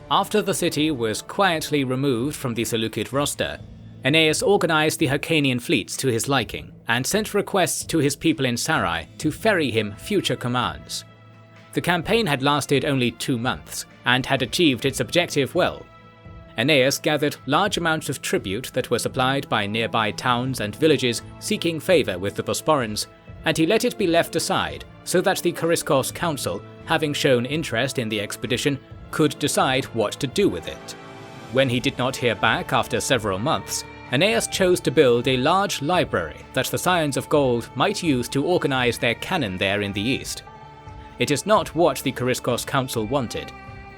Speaker 1: After the city was quietly removed from the Seleucid roster, Aeneas organized the Hyrcanian fleets to his liking and sent requests to his people in Sarai to ferry him future commands. The campaign had lasted only 2 months and had achieved its objective well. Aeneas gathered large amounts of tribute that were supplied by nearby towns and villages seeking favour with the Bosporans, and he let it be left aside so that the Chariskos Council, having shown interest in the expedition, could decide what to do with it. When he did not hear back after several months, Aeneas chose to build a large library that the Scions of Gold might use to organize their canon there in the east. It is not what the Chariskos Council wanted,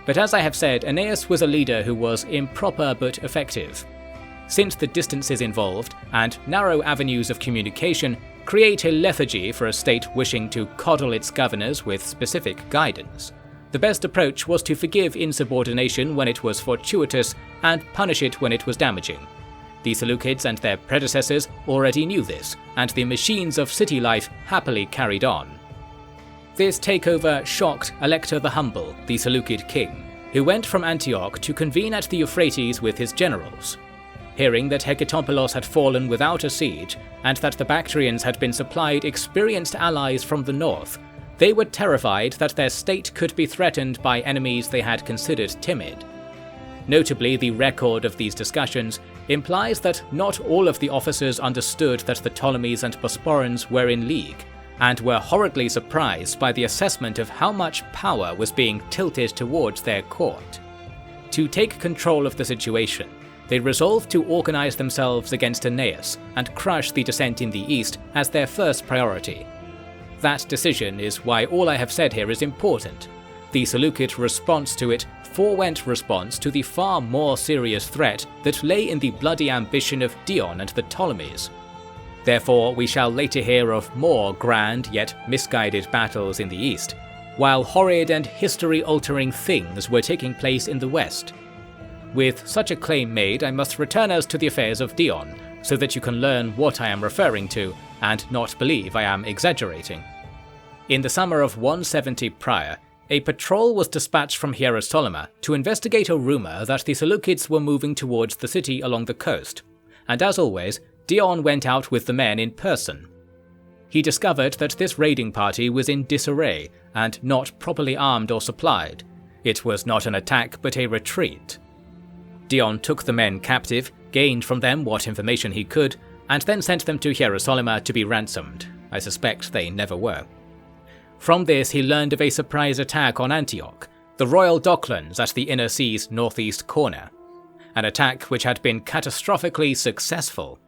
Speaker 1: but as I have said, Aeneas was a leader who was improper but effective. Since the distances involved and narrow avenues of communication create a lethargy for a state wishing to coddle its governors with specific guidance, the best approach was to forgive insubordination when it was fortuitous and punish it when it was damaging. The Seleucids and their predecessors already knew this, and the machines of city life happily carried on. This takeover shocked Alector the Humble, the Seleucid king, who went from Antioch to convene at the Euphrates with his generals. Hearing that Hecatompylos had fallen without a siege, and that the Bactrians had been supplied experienced allies from the north, they were terrified that their state could be threatened by enemies they had considered timid. Notably, the record of these discussions implies that not all of the officers understood that the Ptolemies and Bosporans were in league, and were horridly surprised by the assessment of how much power was being tilted towards their court. To take control of the situation, they resolved to organize themselves against Aeneas and crush the dissent in the east as their first priority. That decision is why all I have said here is important. The Seleucid response to it forewent response to the far more serious threat that lay in the bloody ambition of Dion and the Ptolemies. Therefore, we shall later hear of more grand yet misguided battles in the east, while horrid and history-altering things were taking place in the west. With such a claim made, I must return us to the affairs of Dion, so that you can learn what I am referring to, and not believe I am exaggerating. In the summer of 170 prior, a patrol was dispatched from Hierosolima to investigate a rumour that the Seleucids were moving towards the city along the coast, and as always, Dion went out with the men in person. He discovered that this raiding party was in disarray and not properly armed or supplied. It was not an attack but a retreat. Dion took the men captive, gained from them what information he could, and then sent them to Hierosolima to be ransomed. I suspect they never were. From this he learned of a surprise attack on Antioch, the royal docklands at the Inner Sea's northeast corner. An attack which had been catastrophically successful.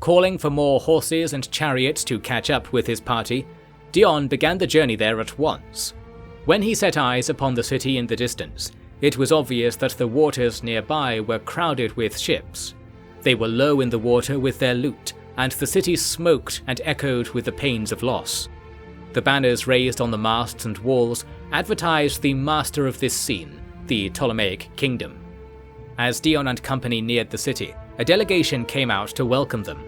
Speaker 1: Calling for more horses and chariots to catch up with his party, Dion began the journey there at once. When he set eyes upon the city in the distance, it was obvious that the waters nearby were crowded with ships. They were low in the water with their loot, and the city smoked and echoed with the pains of loss. The banners raised on the masts and walls advertised the master of this scene, the Ptolemaic kingdom. As Dion and company neared the city, a delegation came out to welcome them.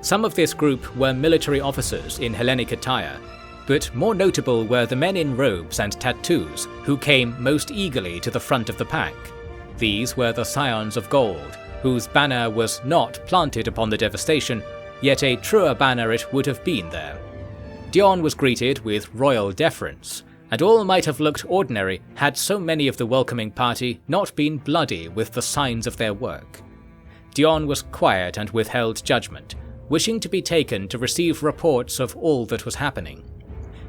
Speaker 1: Some of this group were military officers in Hellenic attire, but more notable were the men in robes and tattoos who came most eagerly to the front of the pack. These were the Scions of Gold, whose banner was not planted upon the devastation, yet a truer banner it would have been there. Dion was greeted with royal deference, and all might have looked ordinary had so many of the welcoming party not been bloody with the signs of their work. Dion was quiet and withheld judgment, wishing to be taken to receive reports of all that was happening.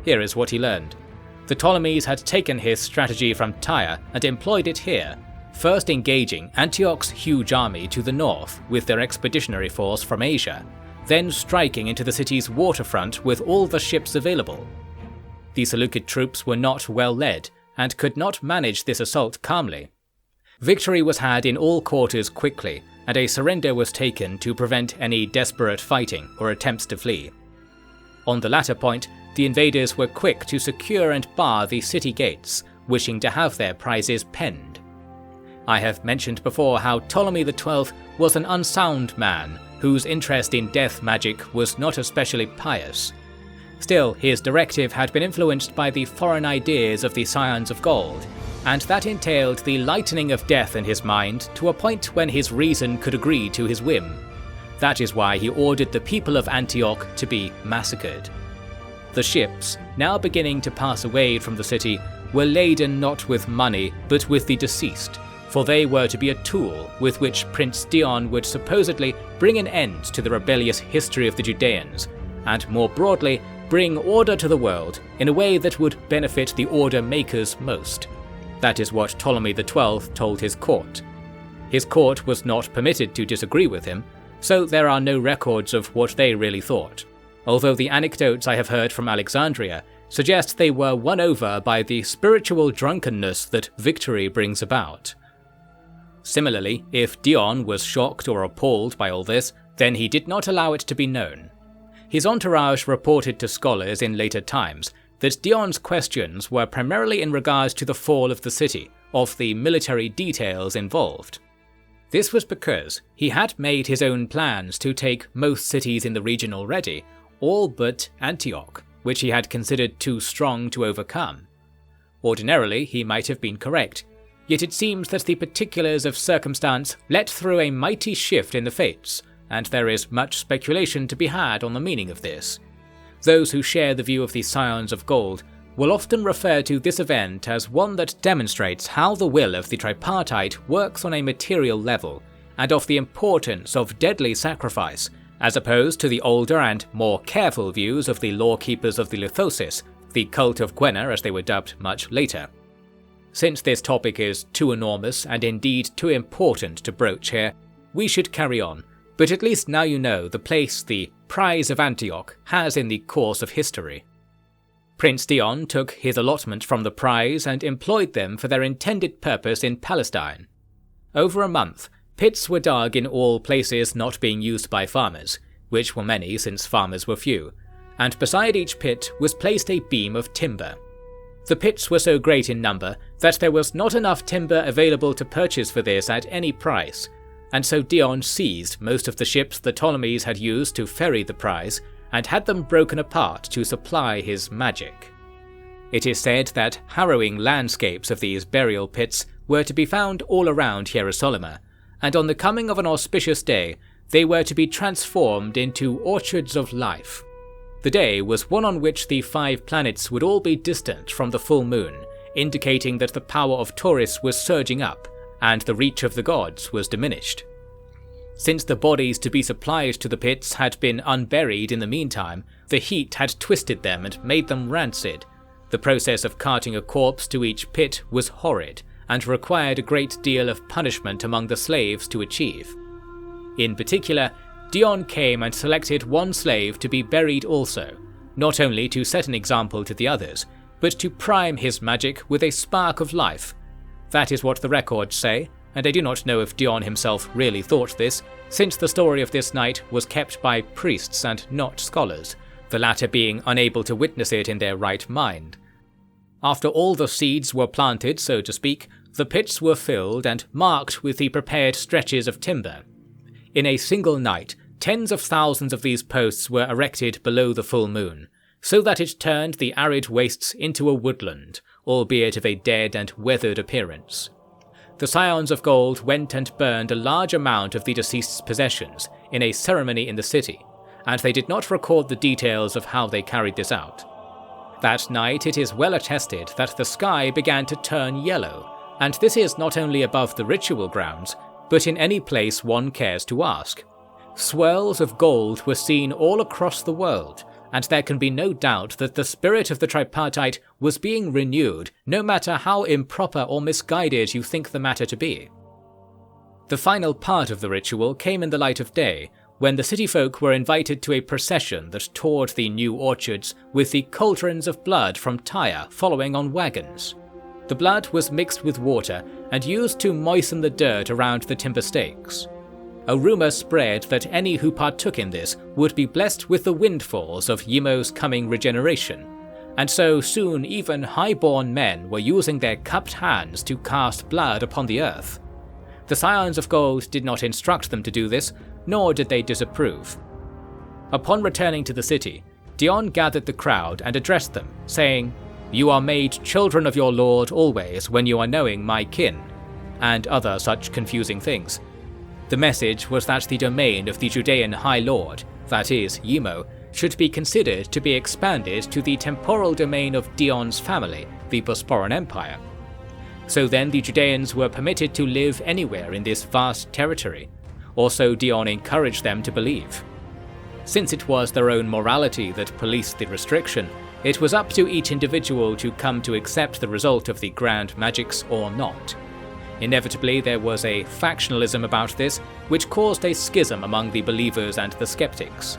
Speaker 1: Here is what he learned. The Ptolemies had taken his strategy from Tyre and employed it here, first engaging Antioch's huge army to the north with their expeditionary force from Asia, then striking into the city's waterfront with all the ships available. The Seleucid troops were not well led and could not manage this assault calmly. Victory was had in all quarters quickly, and a surrender was taken to prevent any desperate fighting or attempts to flee. On the latter point, the invaders were quick to secure and bar the city gates, wishing to have their prizes penned. I have mentioned before how Ptolemy XII was an unsound man whose interest in death magic was not especially pious. Still, his directive had been influenced by the foreign ideas of the Scions of Gold, and that entailed the lightening of death in his mind to a point when his reason could agree to his whim. That is why he ordered the people of Antioch to be massacred. The ships, now beginning to pass away from the city, were laden not with money but with the deceased, for they were to be a tool with which Prince Dion would supposedly bring an end to the rebellious history of the Judeans, and more broadly, bring order to the world in a way that would benefit the order makers most. That is what Ptolemy XII told his court. His court was not permitted to disagree with him, so there are no records of what they really thought, although the anecdotes I have heard from Alexandria suggest they were won over by the spiritual drunkenness that victory brings about. Similarly, if Dion was shocked or appalled by all this, then he did not allow it to be known. His entourage reported to scholars in later times that Dion's questions were primarily in regards to the fall of the city, of the military details involved. This was because he had made his own plans to take most cities in the region already, all but Antioch, which he had considered too strong to overcome. Ordinarily, he might have been correct, yet it seems that the particulars of circumstance let through a mighty shift in the fates, and there is much speculation to be had on the meaning of this. Those who share the view of the Scions of Gold will often refer to this event as one that demonstrates how the will of the tripartite works on a material level, and of the importance of deadly sacrifice, as opposed to the older and more careful views of the lawkeepers of the Lithosis, the cult of Gwenna as they were dubbed much later. Since this topic is too enormous and indeed too important to broach here, we should carry on, but at least now you know the place the Prize of Antioch has in the course of history. Prince Dion took his allotment from the prize and employed them for their intended purpose in Palestine. Over a month, pits were dug in all places not being used by farmers, which were many since farmers were few, and beside each pit was placed a beam of timber. The pits were so great in number that there was not enough timber available to purchase for this at any price, and so Dion seized most of the ships the Ptolemies had used to ferry the prize and had them broken apart to supply his magic. It is said that harrowing landscapes of these burial pits were to be found all around Hierosolyma, and on the coming of an auspicious day, they were to be transformed into orchards of life. The day was one on which the 5 planets would all be distant from the full moon, indicating that the power of Taurus was surging up, and the reach of the gods was diminished. Since the bodies to be supplied to the pits had been unburied in the meantime, the heat had twisted them and made them rancid. The process of carting a corpse to each pit was horrid, and required a great deal of punishment among the slaves to achieve. In particular, Dion came and selected one slave to be buried also, not only to set an example to the others, but to prime his magic with a spark of life. That is what the records say, and I do not know if Dion himself really thought this, since the story of this night was kept by priests and not scholars, the latter being unable to witness it in their right mind. After all the seeds were planted, so to speak, the pits were filled and marked with the prepared stretches of timber. In a single night, tens of thousands of these posts were erected below the full moon, so that it turned the arid wastes into a woodland, albeit of a dead and weathered appearance. The Scions of Gold went and burned a large amount of the deceased's possessions in a ceremony in the city, and they did not record the details of how they carried this out. That night it is well attested that the sky began to turn yellow, and this is not only above the ritual grounds, but in any place one cares to ask. Swirls of gold were seen all across the world, and there can be no doubt that the spirit of the tripartite was being renewed, no matter how improper or misguided you think the matter to be. The final part of the ritual came in the light of day, when the city folk were invited to a procession that toured the new orchards with the cauldrons of blood from Tyre following on wagons. The blood was mixed with water and used to moisten the dirt around the timber stakes. A rumour spread that any who partook in this would be blessed with the windfalls of Ymo's coming regeneration, and so soon even high-born men were using their cupped hands to cast blood upon the earth. The Scions of Gold did not instruct them to do this, nor did they disapprove. Upon returning to the city, Dion gathered the crowd and addressed them, saying, "You are made children of your lord always when you are knowing my kin," and other such confusing things. The message was that the domain of the Judean High Lord, that is, Yimo, should be considered to be expanded to the temporal domain of Dion's family, the Bosporan Empire. So then the Judeans were permitted to live anywhere in this vast territory, or so Dion encouraged them to believe. Since it was their own morality that policed the restriction, it was up to each individual to come to accept the result of the grand magics or not. Inevitably, there was a factionalism about this, which caused a schism among the believers and the skeptics.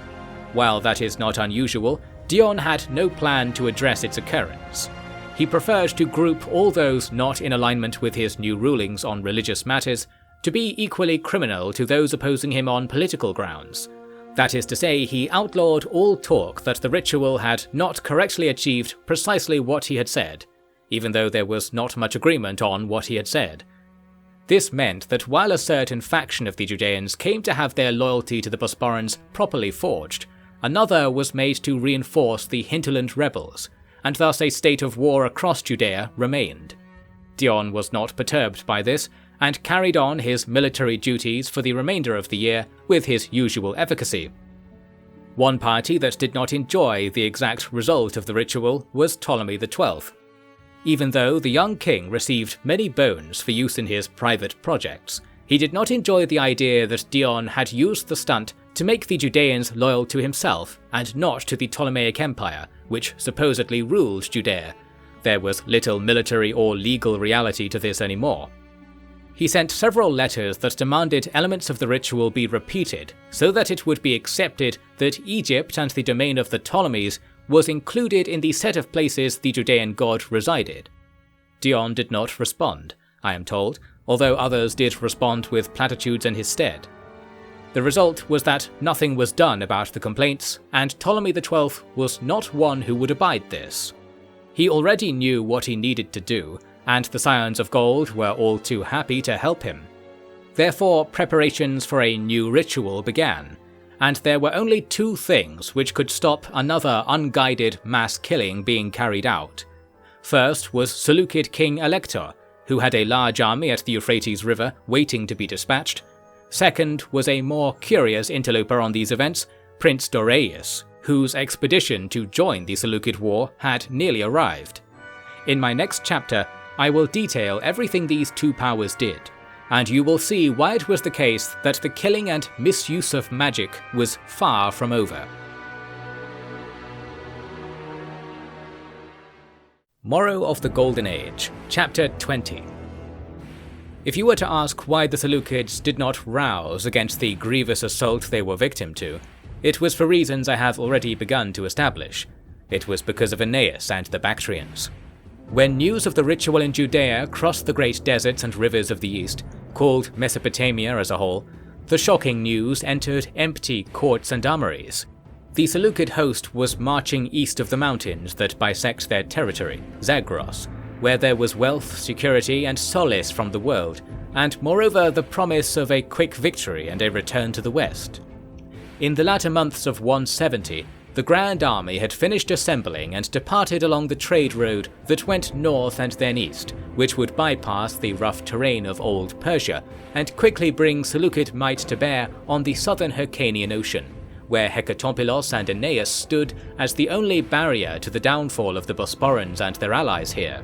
Speaker 1: While that is not unusual, Dion had no plan to address its occurrence. He preferred to group all those not in alignment with his new rulings on religious matters to be equally criminal to those opposing him on political grounds. That is to say, he outlawed all talk that the ritual had not correctly achieved precisely what he had said, even though there was not much agreement on what he had said. This meant that while a certain faction of the Judeans came to have their loyalty to the Bosporans properly forged, another was made to reinforce the hinterland rebels, and thus a state of war across Judea remained. Dion was not perturbed by this, and carried on his military duties for the remainder of the year with his usual efficacy. One party that did not enjoy the exact result of the ritual was Ptolemy XII. Even though the young king received many bones for use in his private projects, he did not enjoy the idea that Dion had used the stunt to make the Judeans loyal to himself and not to the Ptolemaic Empire, which supposedly ruled Judea. There was little military or legal reality to this anymore. He sent several letters that demanded elements of the ritual be repeated so that it would be accepted that Egypt and the domain of the Ptolemies was included in the set of places the Judean god resided. Dion did not respond, I am told, although others did respond with platitudes in his stead. The result was that nothing was done about the complaints, and Ptolemy XII was not one who would abide this. He already knew what he needed to do, and the Scions of Gold were all too happy to help him. Therefore, preparations for a new ritual began, and there were only two things which could stop another unguided mass killing being carried out. First was Seleucid King Alector, who had a large army at the Euphrates River waiting to be dispatched. Second was a more curious interloper on these events, Prince Dorius, whose expedition to join the Seleucid War had nearly arrived. In my next chapter, I will detail everything these two powers did, and you will see why it was the case that the killing and misuse of magic was far from over. Morrow of the Golden Age, Chapter 20. If you were to ask why the Seleucids did not rouse against the grievous assault they were victim to, it was for reasons I have already begun to establish. It was because of Aeneas and the Bactrians. When news of the ritual in Judea crossed the great deserts and rivers of the east, called Mesopotamia as a whole, the shocking news entered empty courts and armories. The Seleucid host was marching east of the mountains that bisect their territory, Zagros, where there was wealth, security, and solace from the world, and moreover the promise of a quick victory and a return to the west. In the latter months of 170, the Grand Army had finished assembling and departed along the trade road that went north and then east, which would bypass the rough terrain of Old Persia and quickly bring Seleucid might to bear on the southern Hyrcanian Ocean, where Hecatompylos and Aeneas stood as the only barrier to the downfall of the Bosporans and their allies here.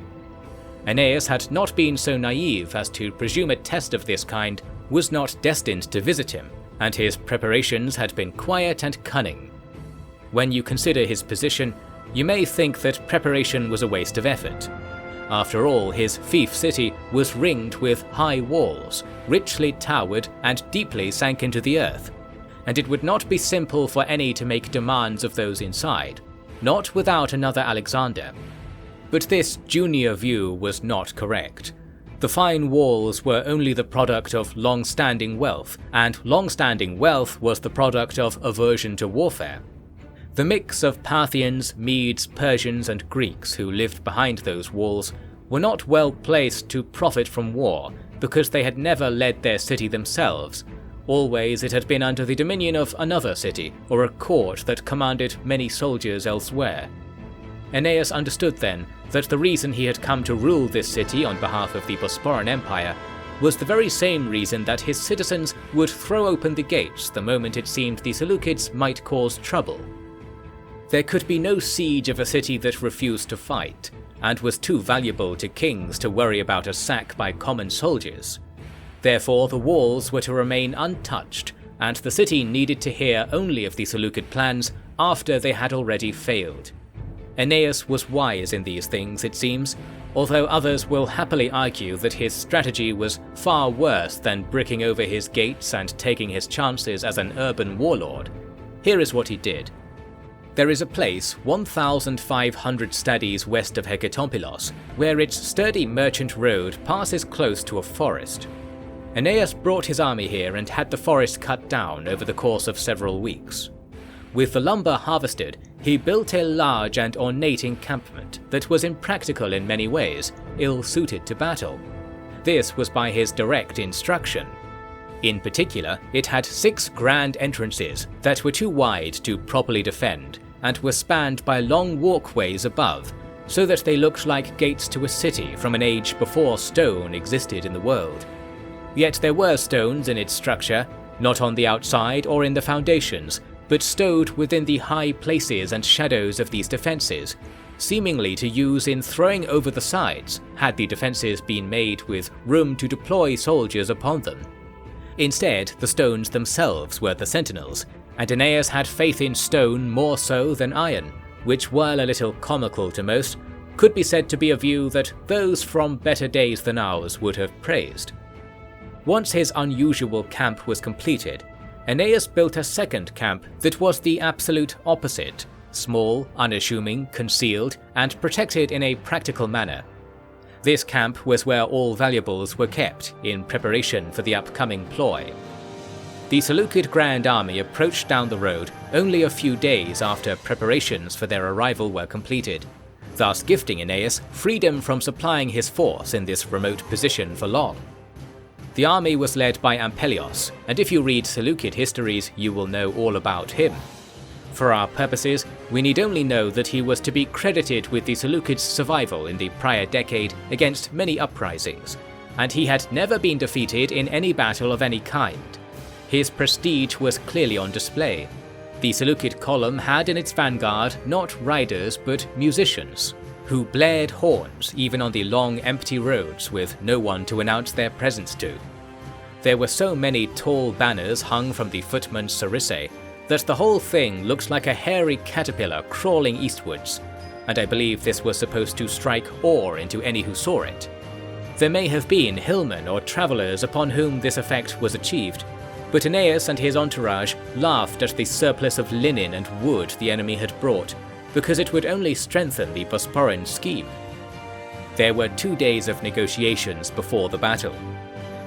Speaker 1: Aeneas had not been so naive as to presume a test of this kind was not destined to visit him, and his preparations had been quiet and cunning. When you consider his position, you may think that preparation was a waste of effort. After all, his fief city was ringed with high walls, richly towered and deeply sank into the earth, and it would not be simple for any to make demands of those inside, not without another Alexander. But this junior view was not correct. The fine walls were only the product of long-standing wealth, and long-standing wealth was the product of aversion to warfare. The mix of Parthians, Medes, Persians, and Greeks who lived behind those walls were not well placed to profit from war because they had never led their city themselves, Always it had been under the dominion of another city or a court that commanded many soldiers elsewhere. Aeneas understood then that the reason he had come to rule this city on behalf of the Bosporan Empire was the very same reason that his citizens would throw open the gates the moment it seemed the Seleucids might cause trouble. There could be no siege of a city that refused to fight, and was too valuable to kings to worry about a sack by common soldiers. Therefore the walls were to remain untouched, and the city needed to hear only of the Seleucid plans after they had already failed. Aeneas was wise in these things, it seems, although others will happily argue that his strategy was far worse than bricking over his gates and taking his chances as an urban warlord. Here is what he did. There is a place 1,500 stadies west of Hekatompilos, where its sturdy merchant road passes close to a forest. Aeneas brought his army here and had the forest cut down over the course of several weeks. With the lumber harvested, he built a large and ornate encampment that was impractical in many ways, ill-suited to battle. This was by his direct instruction. In particular, it had 6 grand entrances that were too wide to properly defend, and were spanned by long walkways above, so that they looked like gates to a city from an age before stone existed in the world. Yet there were stones in its structure, not on the outside or in the foundations, but stowed within the high places and shadows of these defences, seemingly to use in throwing over the sides had the defences been made with room to deploy soldiers upon them. Instead, the stones themselves were the sentinels, and Aeneas had faith in stone more so than iron, which, while a little comical to most, could be said to be a view that those from better days than ours would have praised. Once his unusual camp was completed, Aeneas built a second camp that was the absolute opposite, small, unassuming, concealed, and protected in a practical manner. This camp was where all valuables were kept in preparation for the upcoming ploy. The Seleucid Grand Army approached down the road only a few days after preparations for their arrival were completed, thus gifting Aeneas freedom from supplying his force in this remote position for long. The army was led by Ampelios, and if you read Seleucid histories, you will know all about him. For our purposes, we need only know that he was to be credited with the Seleucids' survival in the prior decade against many uprisings, and he had never been defeated in any battle of any kind. His prestige was clearly on display. The Seleucid column had in its vanguard not riders but musicians, who blared horns even on the long empty roads with no one to announce their presence to. There were so many tall banners hung from the footmen's sarisse that the whole thing looked like a hairy caterpillar crawling eastwards, and I believe this was supposed to strike awe into any who saw it. There may have been hillmen or travellers upon whom this effect was achieved, but Aeneas and his entourage laughed at the surplus of linen and wood the enemy had brought, because it would only strengthen the Bosporan scheme. There were 2 days of negotiations before the battle.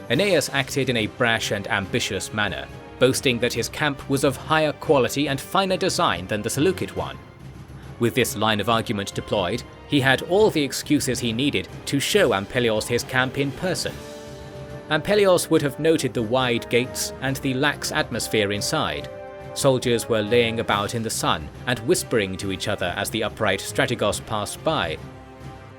Speaker 1: Aeneas acted in a brash and ambitious manner, boasting that his camp was of higher quality and finer design than the Seleucid one. With this line of argument deployed, he had all the excuses he needed to show Ampelios his camp in person. Ampelios would have noted the wide gates and the lax atmosphere inside. Soldiers were laying about in the sun and whispering to each other as the upright strategos passed by.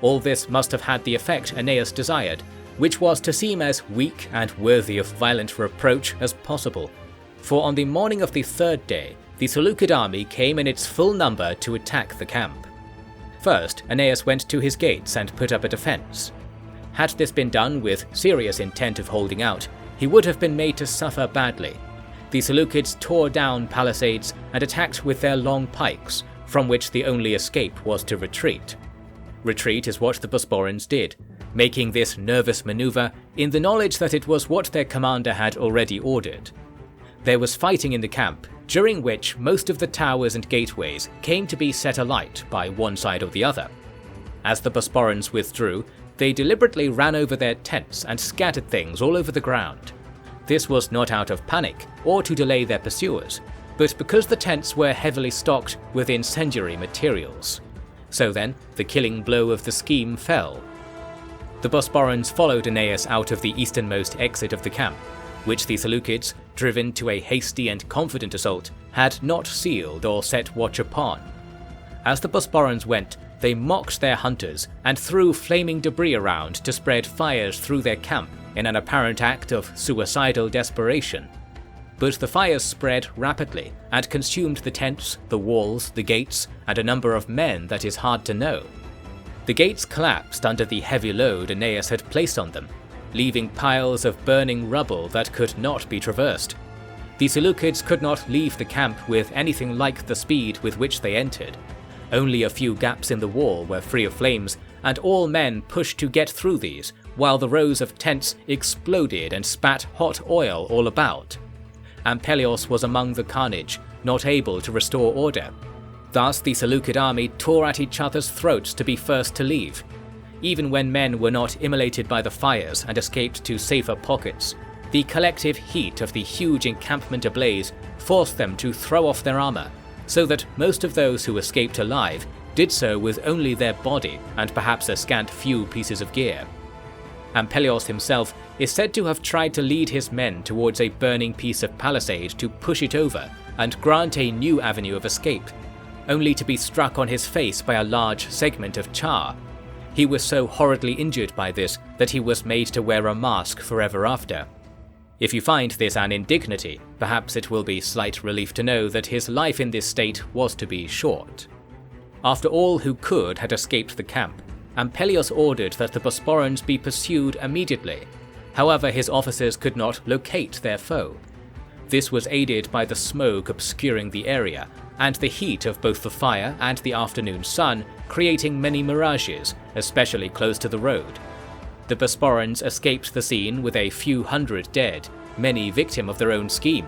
Speaker 1: All this must have had the effect Aeneas desired, which was to seem as weak and worthy of violent reproach as possible. For on the morning of the 3rd day, the Seleucid army came in its full number to attack the camp. First, Aeneas went to his gates and put up a defence. Had this been done with serious intent of holding out, he would have been made to suffer badly. The Seleucids tore down palisades and attacked with their long pikes, from which the only escape was to retreat. Retreat is what the Bosporans did, making this nervous maneuver in the knowledge that it was what their commander had already ordered. There was fighting in the camp, during which most of the towers and gateways came to be set alight by one side or the other. As the Bosporans withdrew, they deliberately ran over their tents and scattered things all over the ground. This was not out of panic or to delay their pursuers, but because the tents were heavily stocked with incendiary materials. So then, the killing blow of the scheme fell. The Bosporans followed Aeneas out of the easternmost exit of the camp, which the Seleucids, driven to a hasty and confident assault, had not sealed or set watch upon. As the Bosporans went, they mocked their hunters and threw flaming debris around to spread fires through their camp in an apparent act of suicidal desperation. But the fires spread rapidly and consumed the tents, the walls, the gates, and a number of men that is hard to know. The gates collapsed under the heavy load Aeneas had placed on them, leaving piles of burning rubble that could not be traversed. The Seleucids could not leave the camp with anything like the speed with which they entered. Only a few gaps in the wall were free of flames, and all men pushed to get through these, while the rows of tents exploded and spat hot oil all about. Ampelios was among the carnage, not able to restore order. Thus the Seleucid army tore at each other's throats to be first to leave. Even when men were not immolated by the fires and escaped to safer pockets, the collective heat of the huge encampment ablaze forced them to throw off their armor, so that most of those who escaped alive did so with only their body and perhaps a scant few pieces of gear. Ampelios himself is said to have tried to lead his men towards a burning piece of palisade to push it over and grant a new avenue of escape, only to be struck on his face by a large segment of char. He was so horridly injured by this that he was made to wear a mask forever after. If you find this an indignity, perhaps it will be slight relief to know that his life in this state was to be short. After all who could had escaped the camp, Ampelios ordered that the Bosporans be pursued immediately. However, his officers could not locate their foe. This was aided by the smoke obscuring the area, and the heat of both the fire and the afternoon sun creating many mirages, especially close to the road. The Bosporans escaped the scene with a few hundred dead, many victim of their own scheme,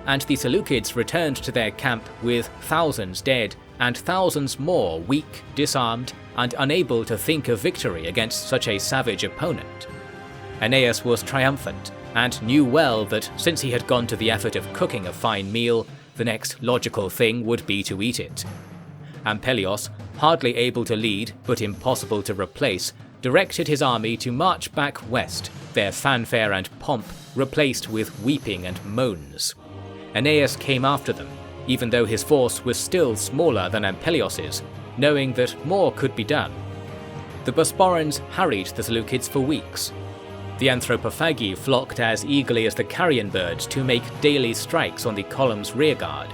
Speaker 1: and the Seleucids returned to their camp with thousands dead and thousands more weak, disarmed, and unable to think of victory against such a savage opponent. Aeneas was triumphant, and knew well that since he had gone to the effort of cooking a fine meal, the next logical thing would be to eat it. Ampelios, hardly able to lead but impossible to replace, directed his army to march back west, their fanfare and pomp replaced with weeping and moans. Aeneas came after them, even though his force was still smaller than Ampelios's, knowing that more could be done. The Bosporans harried the Seleucids for weeks. The Anthropophagi flocked as eagerly as the carrion birds to make daily strikes on the column's rearguard.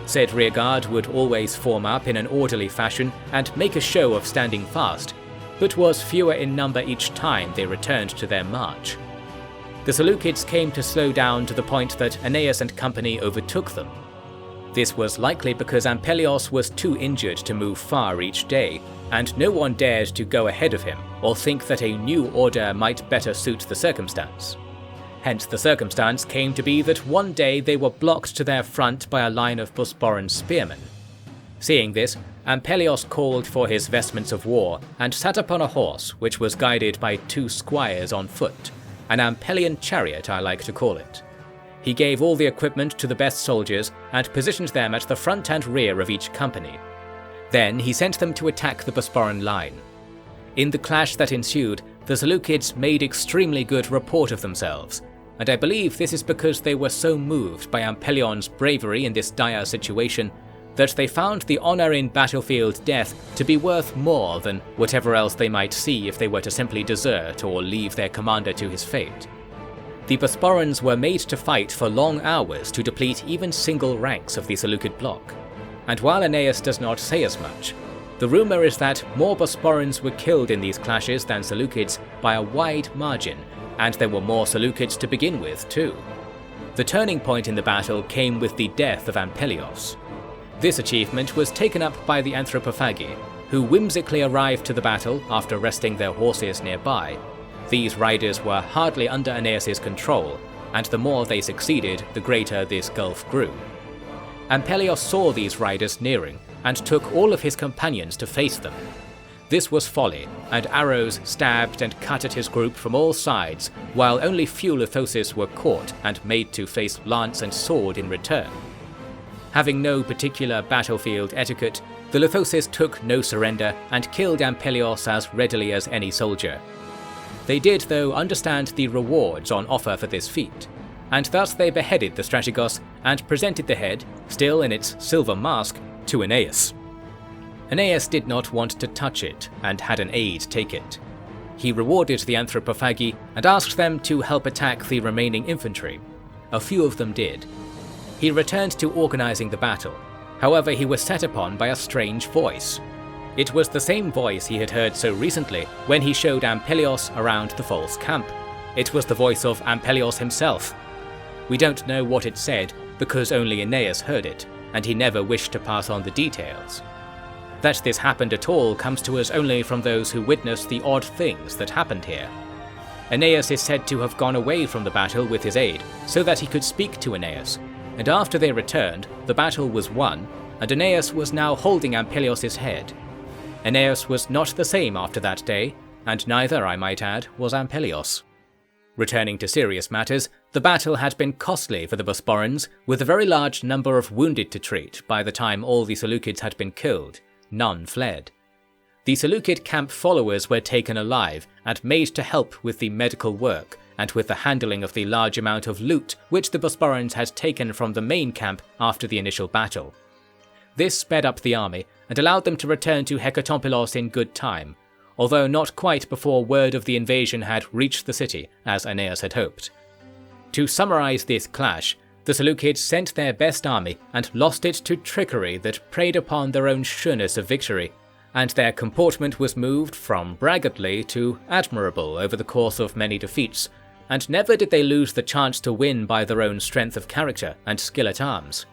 Speaker 1: Said rearguard would always form up in an orderly fashion and make a show of standing fast, but was fewer in number each time they returned to their march. The Seleucids came to slow down to the point that Aeneas and company overtook them. This was likely because Ampelios was too injured to move far each day, and no one dared to go ahead of him or think that a new order might better suit the circumstance. Hence the circumstance came to be that one day they were blocked to their front by a line of Bosporan spearmen. Seeing this, Ampelios called for his vestments of war and sat upon a horse which was guided by 2 squires on foot, an Ampelian chariot I like to call it. He gave all the equipment to the best soldiers and positioned them at the front and rear of each company. Then he sent them to attack the Bosporan line. In the clash that ensued, the Seleucids made extremely good report of themselves, and I believe this is because they were so moved by Ampelion's bravery in this dire situation that they found the honour in battlefield death to be worth more than whatever else they might see if they were to simply desert or leave their commander to his fate. The Bosporans were made to fight for long hours to deplete even single ranks of the Seleucid bloc, and while Aeneas does not say as much, the rumour is that more Bosporans were killed in these clashes than Seleucids by a wide margin, and there were more Seleucids to begin with too. The turning point in the battle came with the death of Ampelios. This achievement was taken up by the Anthropophagi, who whimsically arrived to the battle after resting their horses nearby. These riders were hardly under Aeneas' control, and the more they succeeded, the greater this gulf grew. Ampelios saw these riders nearing, and took all of his companions to face them. This was folly, and arrows stabbed and cut at his group from all sides, while only few Lithosis were caught and made to face lance and sword in return. Having no particular battlefield etiquette, the Lithosis took no surrender and killed Ampelios as readily as any soldier. They did, though, understand the rewards on offer for this feat. and thus they beheaded the strategos and presented the head, still in its silver mask, to Aeneas. Aeneas did not want to touch it, and had an aide take it. He rewarded the anthropophagi and asked them to help attack the remaining infantry. A few of them did. He returned to organizing the battle. However, he was set upon by a strange voice. It was the same voice he had heard so recently when he showed Ampelios around the false camp. It was the voice of Ampelios himself. We don't know what it said because only Aeneas heard it, and he never wished to pass on the details. That this happened at all comes to us only from those who witnessed the odd things that happened here. Aeneas is said to have gone away from the battle with his aide so that he could speak to Aeneas, and after they returned, the battle was won, and Aeneas was now holding Ampelios' head. Aeneas was not the same after that day, and neither, I might add, was Ampelios. Returning to serious matters, the battle had been costly for the Bosporans, with a very large number of wounded to treat by the time all the Seleucids had been killed. None fled. The Seleucid camp followers were taken alive and made to help with the medical work and with the handling of the large amount of loot which the Bosporans had taken from the main camp after the initial battle. This sped up the army and allowed them to return to Hekatompelos in good time, although not quite before word of the invasion had reached the city, as Aeneas had hoped. To summarize this clash, the Seleucids sent their best army and lost it to trickery that preyed upon their own sureness of victory, and their comportment was moved from braggartly to admirable over the course of many defeats, and never did they lose the chance to win by their own strength of character and skill at arms.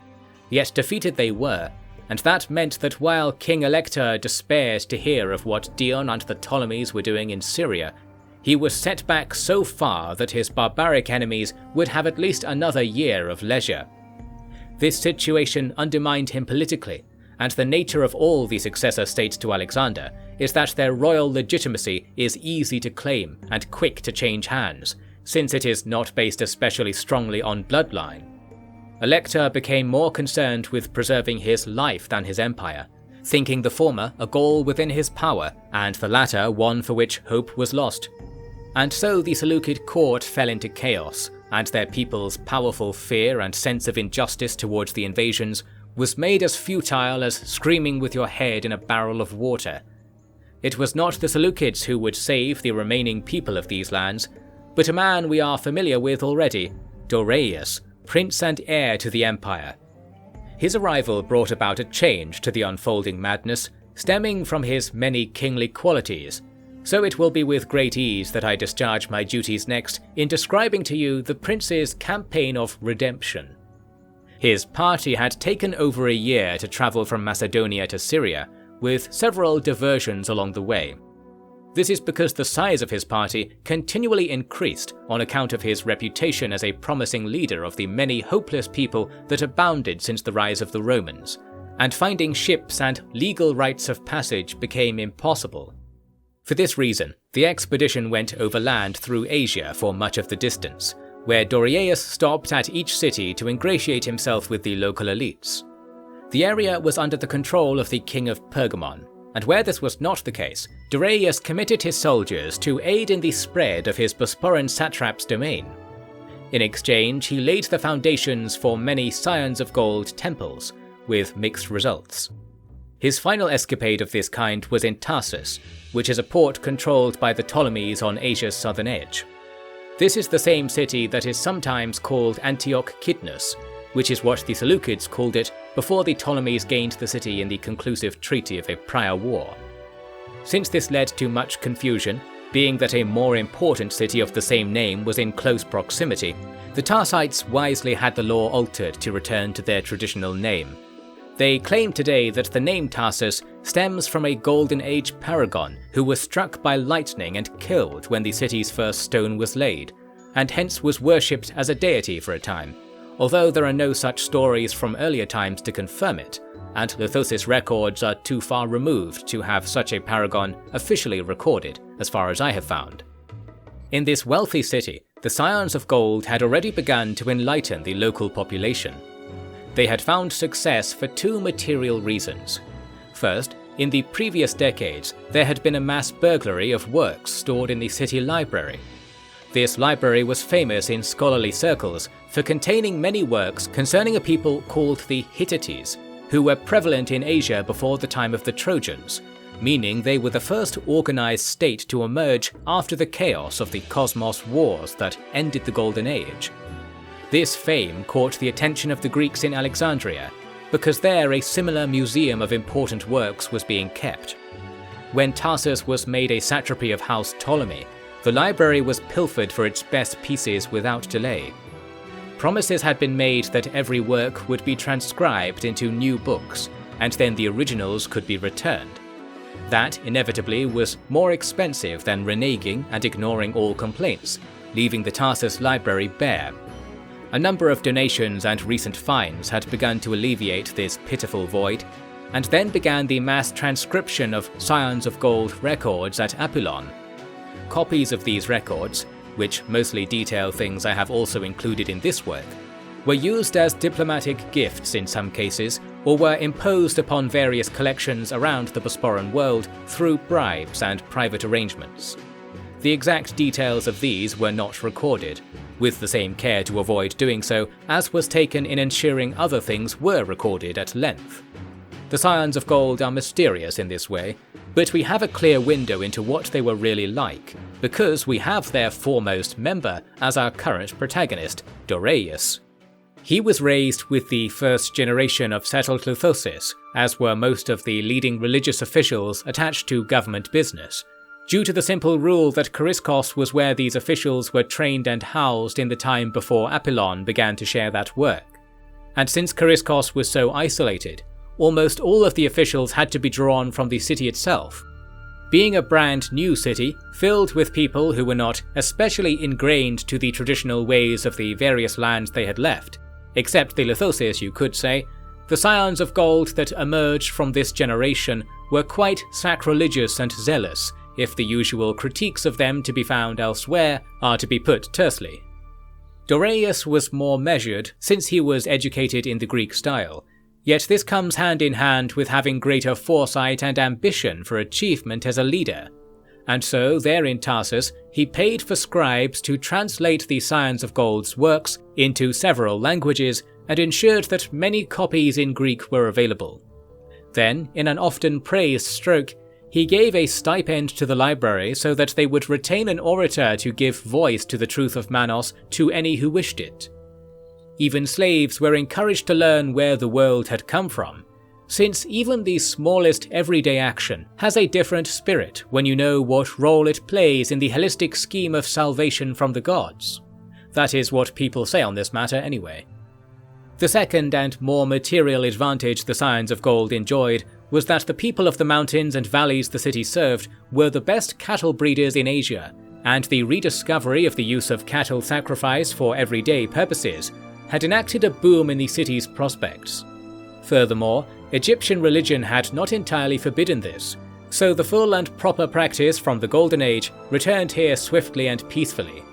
Speaker 1: Yet defeated they were, and that meant that while King Elector despaired to hear of what Dion and the Ptolemies were doing in Syria, he was set back so far that his barbaric enemies would have at least another year of leisure. This situation undermined him politically, and the nature of all the successor states to Alexander is that their royal legitimacy is easy to claim and quick to change hands, since it is not based especially strongly on bloodline. Elector became more concerned with preserving his life than his empire, thinking the former a goal within his power, and the latter one for which hope was lost. And so the Seleucid court fell into chaos, and their people's powerful fear and sense of injustice towards the invasions was made as futile as screaming with your head in a barrel of water. It was not the Seleucids who would save the remaining people of these lands, but a man we are familiar with already, Dorius, prince and heir to the empire. His arrival brought about a change to the unfolding madness, stemming from his many kingly qualities. So it will be with great ease that I discharge my duties next in describing to you the prince's campaign of redemption. His party had taken over a year to travel from Macedonia to Syria, with several diversions along the way. This is because the size of his party continually increased on account of his reputation as a promising leader of the many hopeless people that abounded since the rise of the Romans, and finding ships and legal rites of passage became impossible. For this reason, the expedition went overland through Asia for much of the distance, where Doriaeus stopped at each city to ingratiate himself with the local elites. The area was under the control of the king of Pergamon, and where this was not the case, Doriaeus committed his soldiers to aid in the spread of his Bosporan satrap's domain. In exchange, he laid the foundations for many Scions of Gold temples, with mixed results. His final escapade of this kind was in Tarsus, which is a port controlled by the Ptolemies on Asia's southern edge. This is the same city that is sometimes called Antioch Kidnus, which is what the Seleucids called it before the Ptolemies gained the city in the conclusive treaty of a prior war. Since this led to much confusion, being that a more important city of the same name was in close proximity, the Tarsites wisely had the law altered to return to their traditional name. They claim today that the name Tarsus stems from a Golden Age paragon who was struck by lightning and killed when the city's first stone was laid, and hence was worshipped as a deity for a time, although there are no such stories from earlier times to confirm it, and lithosis records are too far removed to have such a paragon officially recorded, as far as I have found. In this wealthy city, the Scions of Gold had already begun to enlighten the local population. They had found success for two material reasons. First, in the previous decades, there had been a mass burglary of works stored in the city library. This library was famous in scholarly circles for containing many works concerning a people called the Hittites, who were prevalent in Asia before the time of the Trojans, meaning they were the first organized state to emerge after the chaos of the Cosmos Wars that ended the Golden Age. This fame caught the attention of the Greeks in Alexandria, because there a similar museum of important works was being kept. When Tarsus was made a satrapy of House Ptolemy, the library was pilfered for its best pieces without delay. Promises had been made that every work would be transcribed into new books, and then the originals could be returned. That, inevitably, was more expensive than reneging and ignoring all complaints, leaving the Tarsus library bare. A number of donations and recent finds had begun to alleviate this pitiful void, and then began the mass transcription of Scions of Gold records at Apollon. Copies of these records, which mostly detail things I have also included in this work, were used as diplomatic gifts in some cases, or were imposed upon various collections around the Bosporan world through bribes and private arrangements. The exact details of these were not recorded, with the same care to avoid doing so as was taken in ensuring other things were recorded at length. The Scions of Gold are mysterious in this way, but we have a clear window into what they were really like, because we have their foremost member as our current protagonist, Doreus. He was raised with the first generation of settled Lithosis, as were most of the leading religious officials attached to government business, due to the simple rule that Chariskos was where these officials were trained and housed in the time before Apollon began to share that work. And since Chariskos was so isolated, almost all of the officials had to be drawn from the city itself. Being a brand new city, filled with people who were not especially ingrained to the traditional ways of the various lands they had left, except the Lithosis you could say, the Scions of Gold that emerged from this generation were quite sacrilegious and zealous, if the usual critiques of them to be found elsewhere are to be put tersely. Doreus was more measured since he was educated in the Greek style, yet this comes hand in hand with having greater foresight and ambition for achievement as a leader. And so, there in Tarsus, he paid for scribes to translate the Scions of Gold's works into several languages and ensured that many copies in Greek were available. Then, in an often praised stroke, he gave a stipend to the library so that they would retain an orator to give voice to the truth of Manos to any who wished it. Even slaves were encouraged to learn where the world had come from, since even the smallest everyday action has a different spirit when you know what role it plays in the holistic scheme of salvation from the gods. That is what people say on this matter anyway. The second and more material advantage the Scions of Gold enjoyed was that the people of the mountains and valleys the city served were the best cattle breeders in Asia, and the rediscovery of the use of cattle sacrifice for everyday purposes had enacted a boom in the city's prospects. Furthermore, Egyptian religion had not entirely forbidden this, so the full and proper practice from the Golden Age returned here swiftly and peacefully.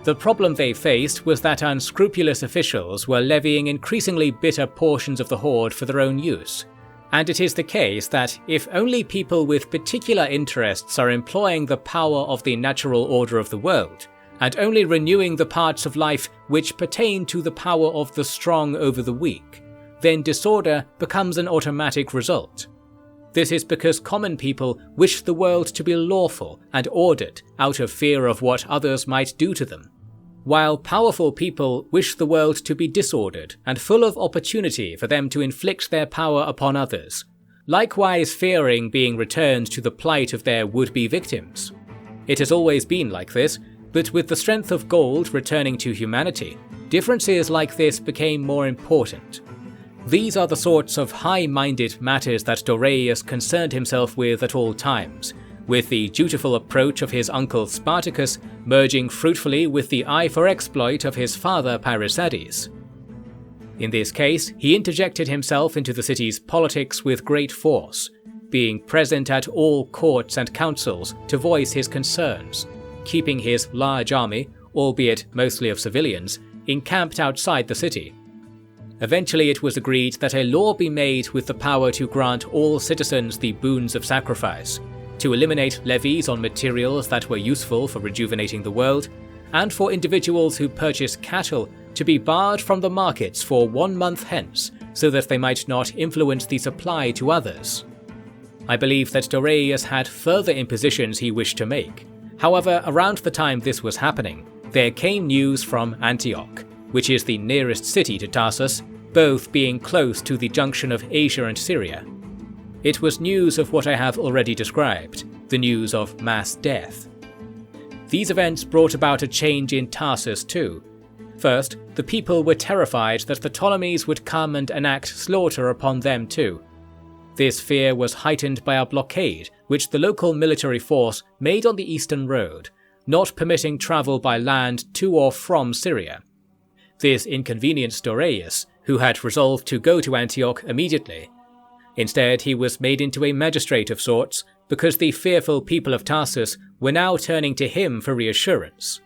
Speaker 1: The problem they faced was that unscrupulous officials were levying increasingly bitter portions of the hoard for their own use, and it is the case that if only people with particular interests are employing the power of the natural order of the world, and only renewing the parts of life which pertain to the power of the strong over the weak, then disorder becomes an automatic result. This is because common people wish the world to be lawful and ordered out of fear of what others might do to them, while powerful people wish the world to be disordered and full of opportunity for them to inflict their power upon others, likewise fearing being returned to the plight of their would-be victims. It has always been like this, but with the strength of gold returning to humanity, differences like this became more important. These are the sorts of high-minded matters that Doreus concerned himself with at all times, with the dutiful approach of his uncle Spartacus merging fruitfully with the eye for exploit of his father Parisades. In this case, he interjected himself into the city's politics with great force, being present at all courts and councils to voice his concerns, keeping his large army, albeit mostly of civilians, encamped outside the city. Eventually it was agreed that a law be made with the power to grant all citizens the boons of sacrifice, to eliminate levies on materials that were useful for rejuvenating the world, and for individuals who purchase cattle to be barred from the markets for 1 month hence, so that they might not influence the supply to others. I believe that Dorius had further impositions he wished to make. However, around the time this was happening, there came news from Antioch, which is the nearest city to Tarsus, both being close to the junction of Asia and Syria. It was news of what I have already described, the news of mass death. These events brought about a change in Tarsus too. First, the people were terrified that the Ptolemies would come and enact slaughter upon them too. This fear was heightened by a blockade which the local military force made on the eastern road, not permitting travel by land to or from Syria. This inconvenienced Dorius, who had resolved to go to Antioch immediately. Instead, he was made into a magistrate of sorts, because the fearful people of Tarsus were now turning to him for reassurance.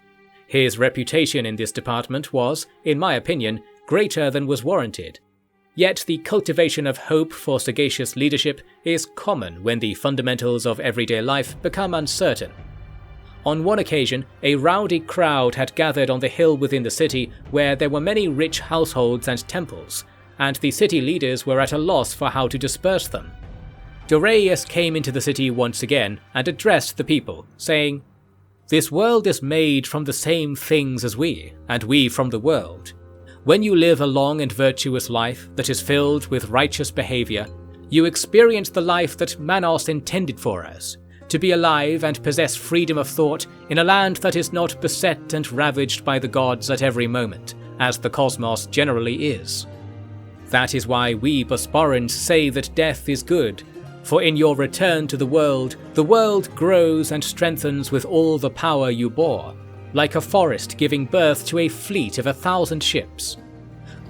Speaker 1: His reputation in this department was, in my opinion, greater than was warranted. Yet the cultivation of hope for sagacious leadership is common when the fundamentals of everyday life become uncertain. On one occasion, a rowdy crowd had gathered on the hill within the city where there were many rich households and temples, and the city leaders were at a loss for how to disperse them. Dorius came into the city once again and addressed the people, saying, "This world is made from the same things as we, and we from the world. When you live a long and virtuous life that is filled with righteous behavior, you experience the life that Manos intended for us, to be alive and possess freedom of thought in a land that is not beset and ravaged by the gods at every moment, as the cosmos generally is. That is why we Bosporans say that death is good, for in your return to the world grows and strengthens with all the power you bore, like a forest giving birth to a fleet of 1,000 ships.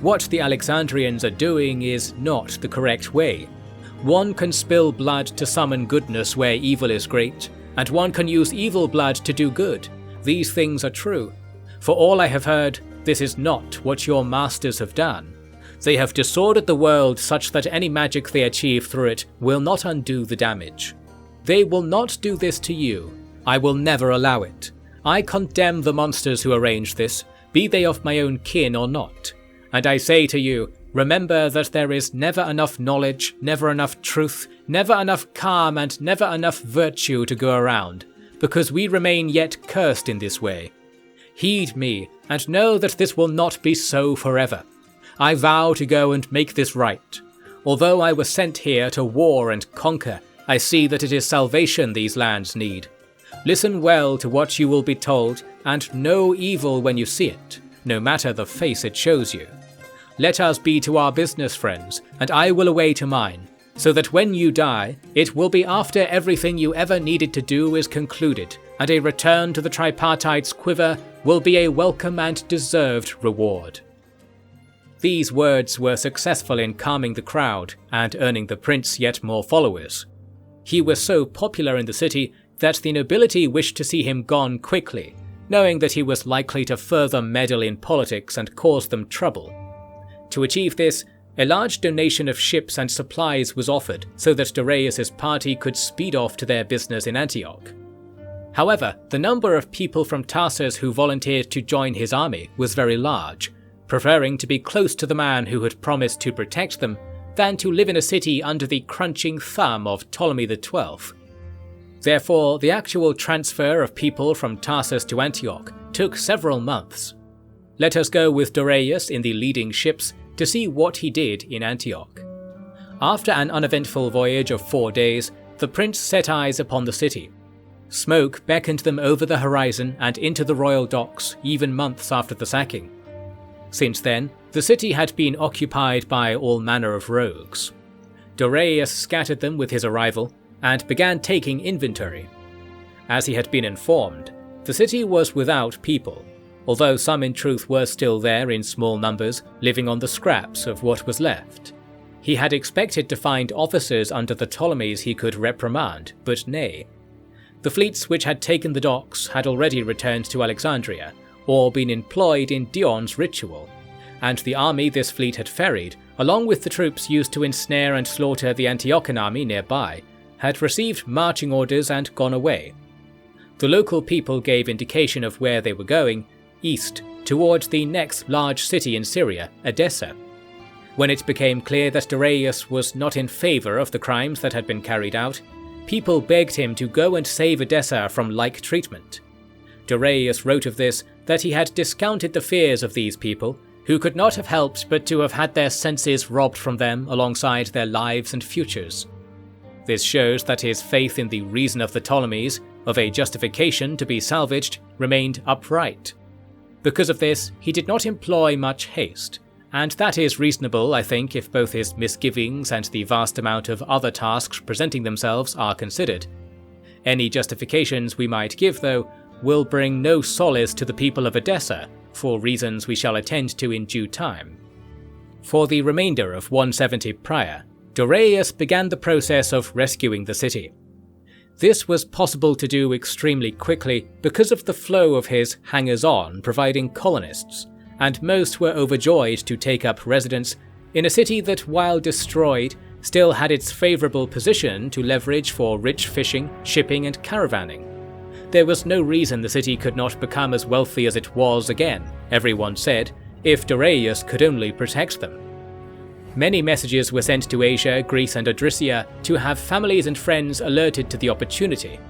Speaker 1: What the Alexandrians are doing is not the correct way. One can spill blood to summon goodness where evil is great, and one can use evil blood to do good. These things are true. For all I have heard, this is not what your masters have done. They have disordered the world such that any magic they achieve through it will not undo the damage. They will not do this to you. I will never allow it. I condemn the monsters who arranged this, be they of my own kin or not. And I say to you, remember that there is never enough knowledge, never enough truth, never enough calm, and never enough virtue to go around, because we remain yet cursed in this way. Heed me, and know that this will not be so forever. I vow to go and make this right. Although I was sent here to war and conquer, I see that it is salvation these lands need. Listen well to what you will be told, and know evil when you see it, no matter the face it shows you. Let us be to our business, friends, and I will away to mine, so that when you die, it will be after everything you ever needed to do is concluded, and a return to the tripartite's quiver will be a welcome and deserved reward." These words were successful in calming the crowd and earning the prince yet more followers. He was so popular in the city that the nobility wished to see him gone quickly, knowing that he was likely to further meddle in politics and cause them trouble. To achieve this, a large donation of ships and supplies was offered so that Dorius's party could speed off to their business in Antioch. However, the number of people from Tarsus who volunteered to join his army was very large, preferring to be close to the man who had promised to protect them than to live in a city under the crunching thumb of Ptolemy XII. Therefore, the actual transfer of people from Tarsus to Antioch took several months. Let us go with Dorius in the leading ships to see what he did in Antioch. After an uneventful voyage of 4 days, the prince set eyes upon the city. Smoke beckoned them over the horizon and into the royal docks even months after the sacking. Since then, the city had been occupied by all manner of rogues. Dorius scattered them with his arrival and began taking inventory. As he had been informed, the city was without people, although some in truth were still there in small numbers, living on the scraps of what was left. He had expected to find officers under the Ptolemies he could reprimand, but nay. The fleets which had taken the docks had already returned to Alexandria, or been employed in Dion's ritual, and the army this fleet had ferried, along with the troops used to ensnare and slaughter the Antiochian army nearby, had received marching orders and gone away. The local people gave indication of where they were going, east, towards the next large city in Syria, Edessa. When it became clear that Darius was not in favour of the crimes that had been carried out, people begged him to go and save Edessa from like treatment. Darius wrote of this that he had discounted the fears of these people, who could not have helped but to have had their senses robbed from them alongside their lives and futures. This shows that his faith in the reason of the Ptolemies, of a justification to be salvaged, remained upright. Because of this, he did not employ much haste, and that is reasonable, I think, if both his misgivings and the vast amount of other tasks presenting themselves are considered. Any justifications we might give, though, will bring no solace to the people of Edessa, for reasons we shall attend to in due time. For the remainder of 170 prior, Darius began the process of rescuing the city. This was possible to do extremely quickly because of the flow of his hangers-on providing colonists, and most were overjoyed to take up residence in a city that, while destroyed, still had its favourable position to leverage for rich fishing, shipping and caravanning. There was no reason the city could not become as wealthy as it was again, everyone said, if Darius could only protect them. Many messages were sent to Asia, Greece and Adrisia to have families and friends alerted to the opportunity.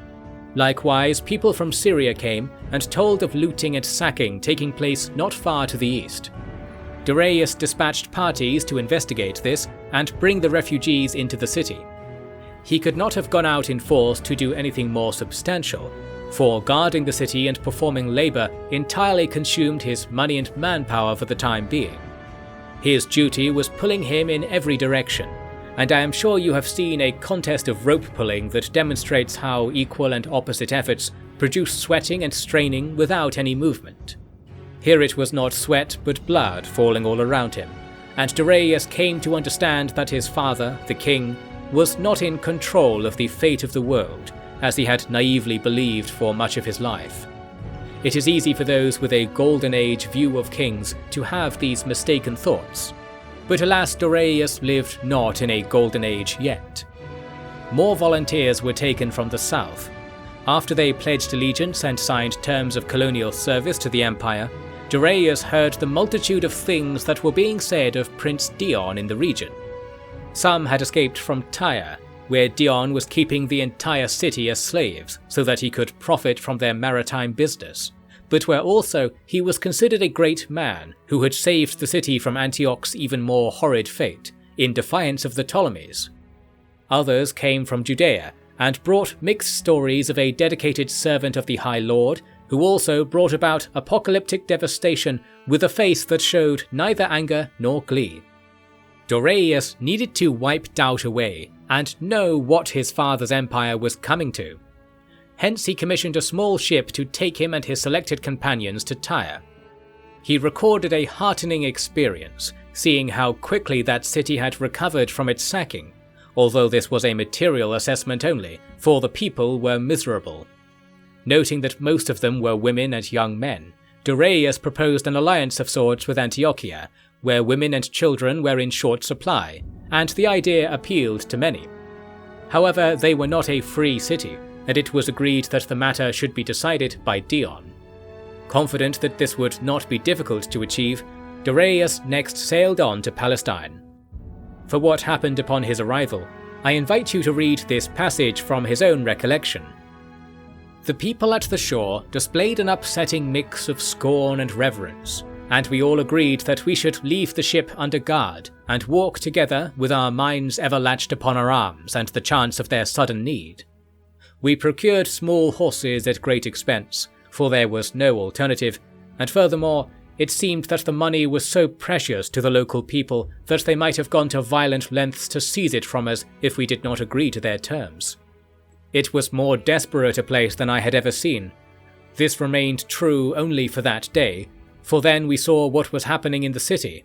Speaker 1: Likewise, people from Syria came and told of looting and sacking taking place not far to the east. Darius dispatched parties to investigate this and bring the refugees into the city. He could not have gone out in force to do anything more substantial, for guarding the city and performing labour entirely consumed his money and manpower for the time being. His duty was pulling him in every direction, and I am sure you have seen a contest of rope pulling that demonstrates how equal and opposite efforts produce sweating and straining without any movement. Here it was not sweat but blood falling all around him, and Darius came to understand that his father, the king, was not in control of the fate of the world, as he had naively believed for much of his life. It is easy for those with a golden age view of kings to have these mistaken thoughts, but alas, Darius lived not in a golden age yet. More volunteers were taken from the south. After they pledged allegiance and signed terms of colonial service to the empire, Darius heard the multitude of things that were being said of Prince Dion in the region. Some had escaped from Tyre, where Dion was keeping the entire city as slaves so that he could profit from their maritime business, but where also he was considered a great man who had saved the city from Antioch's even more horrid fate, in defiance of the Ptolemies. Others came from Judea and brought mixed stories of a dedicated servant of the High Lord who also brought about apocalyptic devastation with a face that showed neither anger nor glee. Darius needed to wipe doubt away and know what his father's empire was coming to. Hence he commissioned a small ship to take him and his selected companions to Tyre. He recorded a heartening experience, seeing how quickly that city had recovered from its sacking, although this was a material assessment only, for the people were miserable. Noting that most of them were women and young men, Darius proposed an alliance of sorts with Antiochia, where women and children were in short supply, and the idea appealed to many. However, they were not a free city, and it was agreed that the matter should be decided by Dion. Confident that this would not be difficult to achieve, Darius next sailed on to Palestine. For what happened upon his arrival, I invite you to read this passage from his own recollection. The people at the shore displayed an upsetting mix of scorn and reverence, and we all agreed that we should leave the ship under guard and walk together with our minds ever latched upon our arms and the chance of their sudden need. We procured small horses at great expense, for there was no alternative, and furthermore, it seemed that the money was so precious to the local people that they might have gone to violent lengths to seize it from us if we did not agree to their terms. It was more desperate a place than I had ever seen. This remained true only for that day, for then we saw what was happening in the city.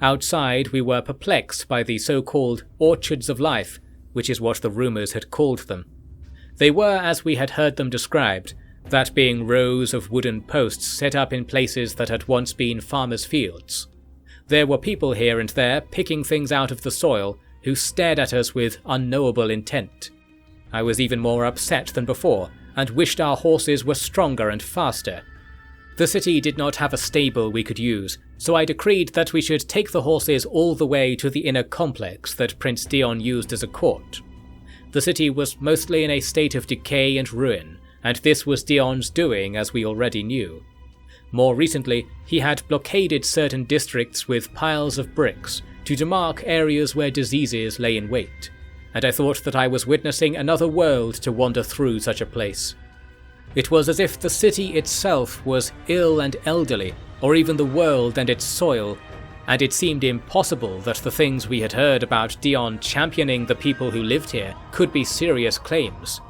Speaker 1: Outside, we were perplexed by the so-called orchards of life, which is what the rumours had called them. They were as we had heard them described, that being rows of wooden posts set up in places that had once been farmers' fields. There were people here and there picking things out of the soil who stared at us with unknowable intent. I was even more upset than before, and wished our horses were stronger and faster. The city did not have a stable we could use, so I decreed that we should take the horses all the way to the inner complex that Prince Dion used as a court. The city was mostly in a state of decay and ruin, and this was Dion's doing, as we already knew. More recently, he had blockaded certain districts with piles of bricks to demark areas where diseases lay in wait, and I thought that I was witnessing another world to wander through such a place. It was as if the city itself was ill and elderly, or even the world and its soil, and it seemed impossible that the things we had heard about Dion championing the people who lived here could be serious claims.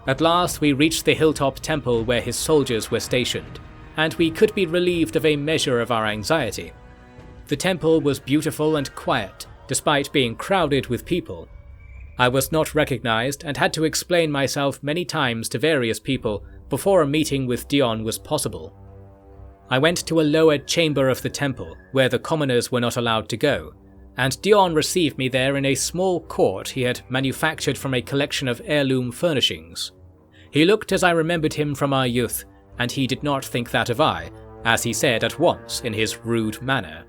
Speaker 1: At last we reached the hilltop temple where his soldiers were stationed, and we could be relieved of a measure of our anxiety. The temple was beautiful and quiet, despite being crowded with people. I was not recognized and had to explain myself many times to various people before a meeting with Dion was possible. I went to a lower chamber of the temple, where the commoners were not allowed to go, and Dion received me there in a small court he had manufactured from a collection of heirloom furnishings. He looked as I remembered him from our youth, and he did not think that of I, as he said at once in his rude manner.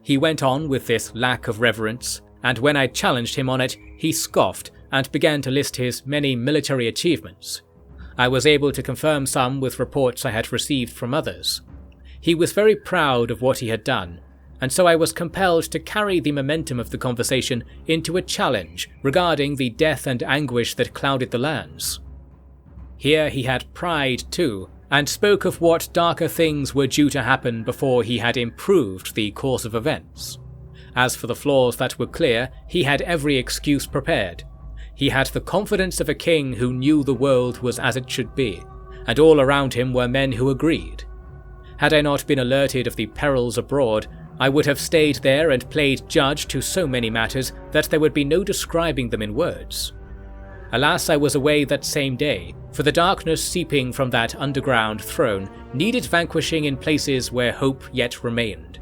Speaker 1: He went on with this lack of reverence, and when I challenged him on it, he scoffed and began to list his many military achievements. I was able to confirm some with reports I had received from others. He was very proud of what he had done, and so I was compelled to carry the momentum of the conversation into a challenge regarding the death and anguish that clouded the lands. Here he had pride too, and spoke of what darker things were due to happen before he had improved the course of events. As for the flaws that were clear, he had every excuse prepared. He had the confidence of a king who knew the world was as it should be, and all around him were men who agreed. Had I not been alerted of the perils abroad, I would have stayed there and played judge to so many matters that there would be no describing them in words. Alas, I was away that same day, for the darkness seeping from that underground throne needed vanquishing in places where hope yet remained.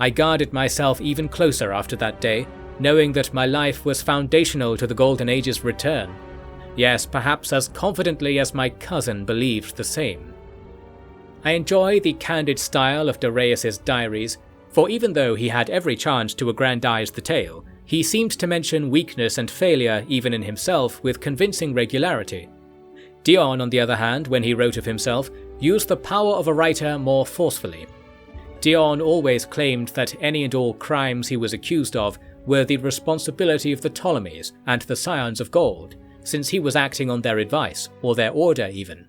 Speaker 1: I guarded myself even closer after that day, knowing that my life was foundational to the Golden Age's return. Yes, perhaps as confidently as my cousin believed the same. I enjoy the candid style of Darius's diaries, for even though he had every chance to aggrandize the tale, he seemed to mention weakness and failure even in himself with convincing regularity. Dion, on the other hand, when he wrote of himself, used the power of a writer more forcefully. Dion always claimed that any and all crimes he was accused of were the responsibility of the Ptolemies and the Scions of Gold, since he was acting on their advice, or their order even.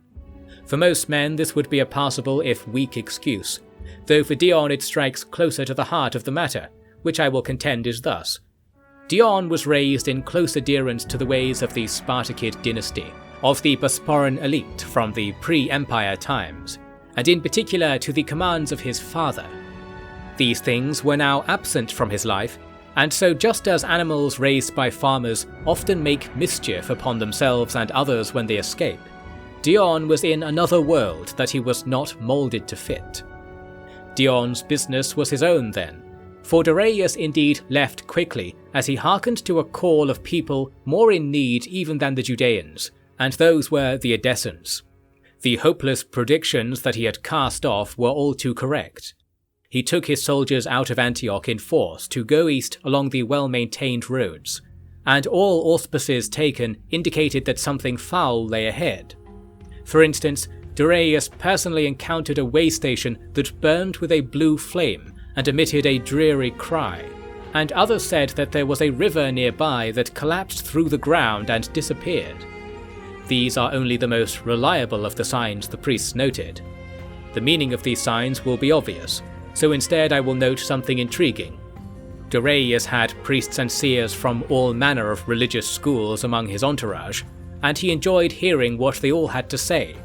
Speaker 1: For most men this would be a passable if weak excuse, though for Dion it strikes closer to the heart of the matter, which I will contend is thus. Dion was raised in close adherence to the ways of the Spartacid dynasty, of the Bosporan elite from the pre-Empire times, and in particular to the commands of his father. These things were now absent from his life, and so just as animals raised by farmers often make mischief upon themselves and others when they escape, Dion was in another world that he was not moulded to fit. Dion's business was his own then, for Darius indeed left quickly as he hearkened to a call of people more in need even than the Judeans, and those were the Edessans. The hopeless predictions that he had cast off were all too correct. He took his soldiers out of Antioch in force to go east along the well-maintained roads, and all auspices taken indicated that something foul lay ahead. For instance, Darius personally encountered a way station that burned with a blue flame and emitted a dreary cry, and others said that there was a river nearby that collapsed through the ground and disappeared. These are only the most reliable of the signs the priests noted. The meaning of these signs will be obvious, so instead I will note something intriguing. Darius had priests and seers from all manner of religious schools among his entourage, and he enjoyed hearing what they all had to say.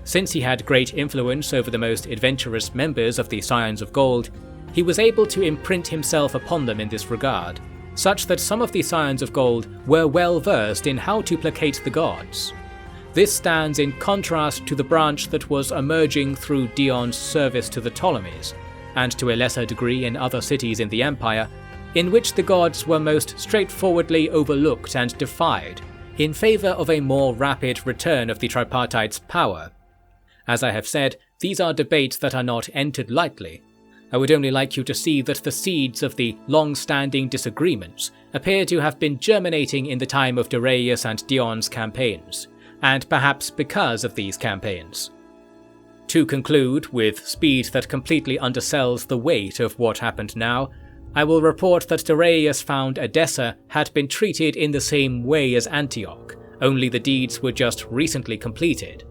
Speaker 1: Since he had great influence over the most adventurous members of the Scions of Gold, he was able to imprint himself upon them in this regard, such that some of the Scions of Gold were well versed in how to placate the gods. This stands in contrast to the branch that was emerging through Dion's service to the Ptolemies, and to a lesser degree in other cities in the Empire, in which the gods were most straightforwardly overlooked and defied, in favour of a more rapid return of the tripartite's power. As I have said, these are debates that are not entered lightly. I would only like you to see that the seeds of the long-standing disagreements appear to have been germinating in the time of Darius and Dion's campaigns, and perhaps because of these campaigns. To conclude, with speed that completely undersells the weight of what happened now, I will report that Darius found Edessa had been treated in the same way as Antioch, only the deeds were just recently completed.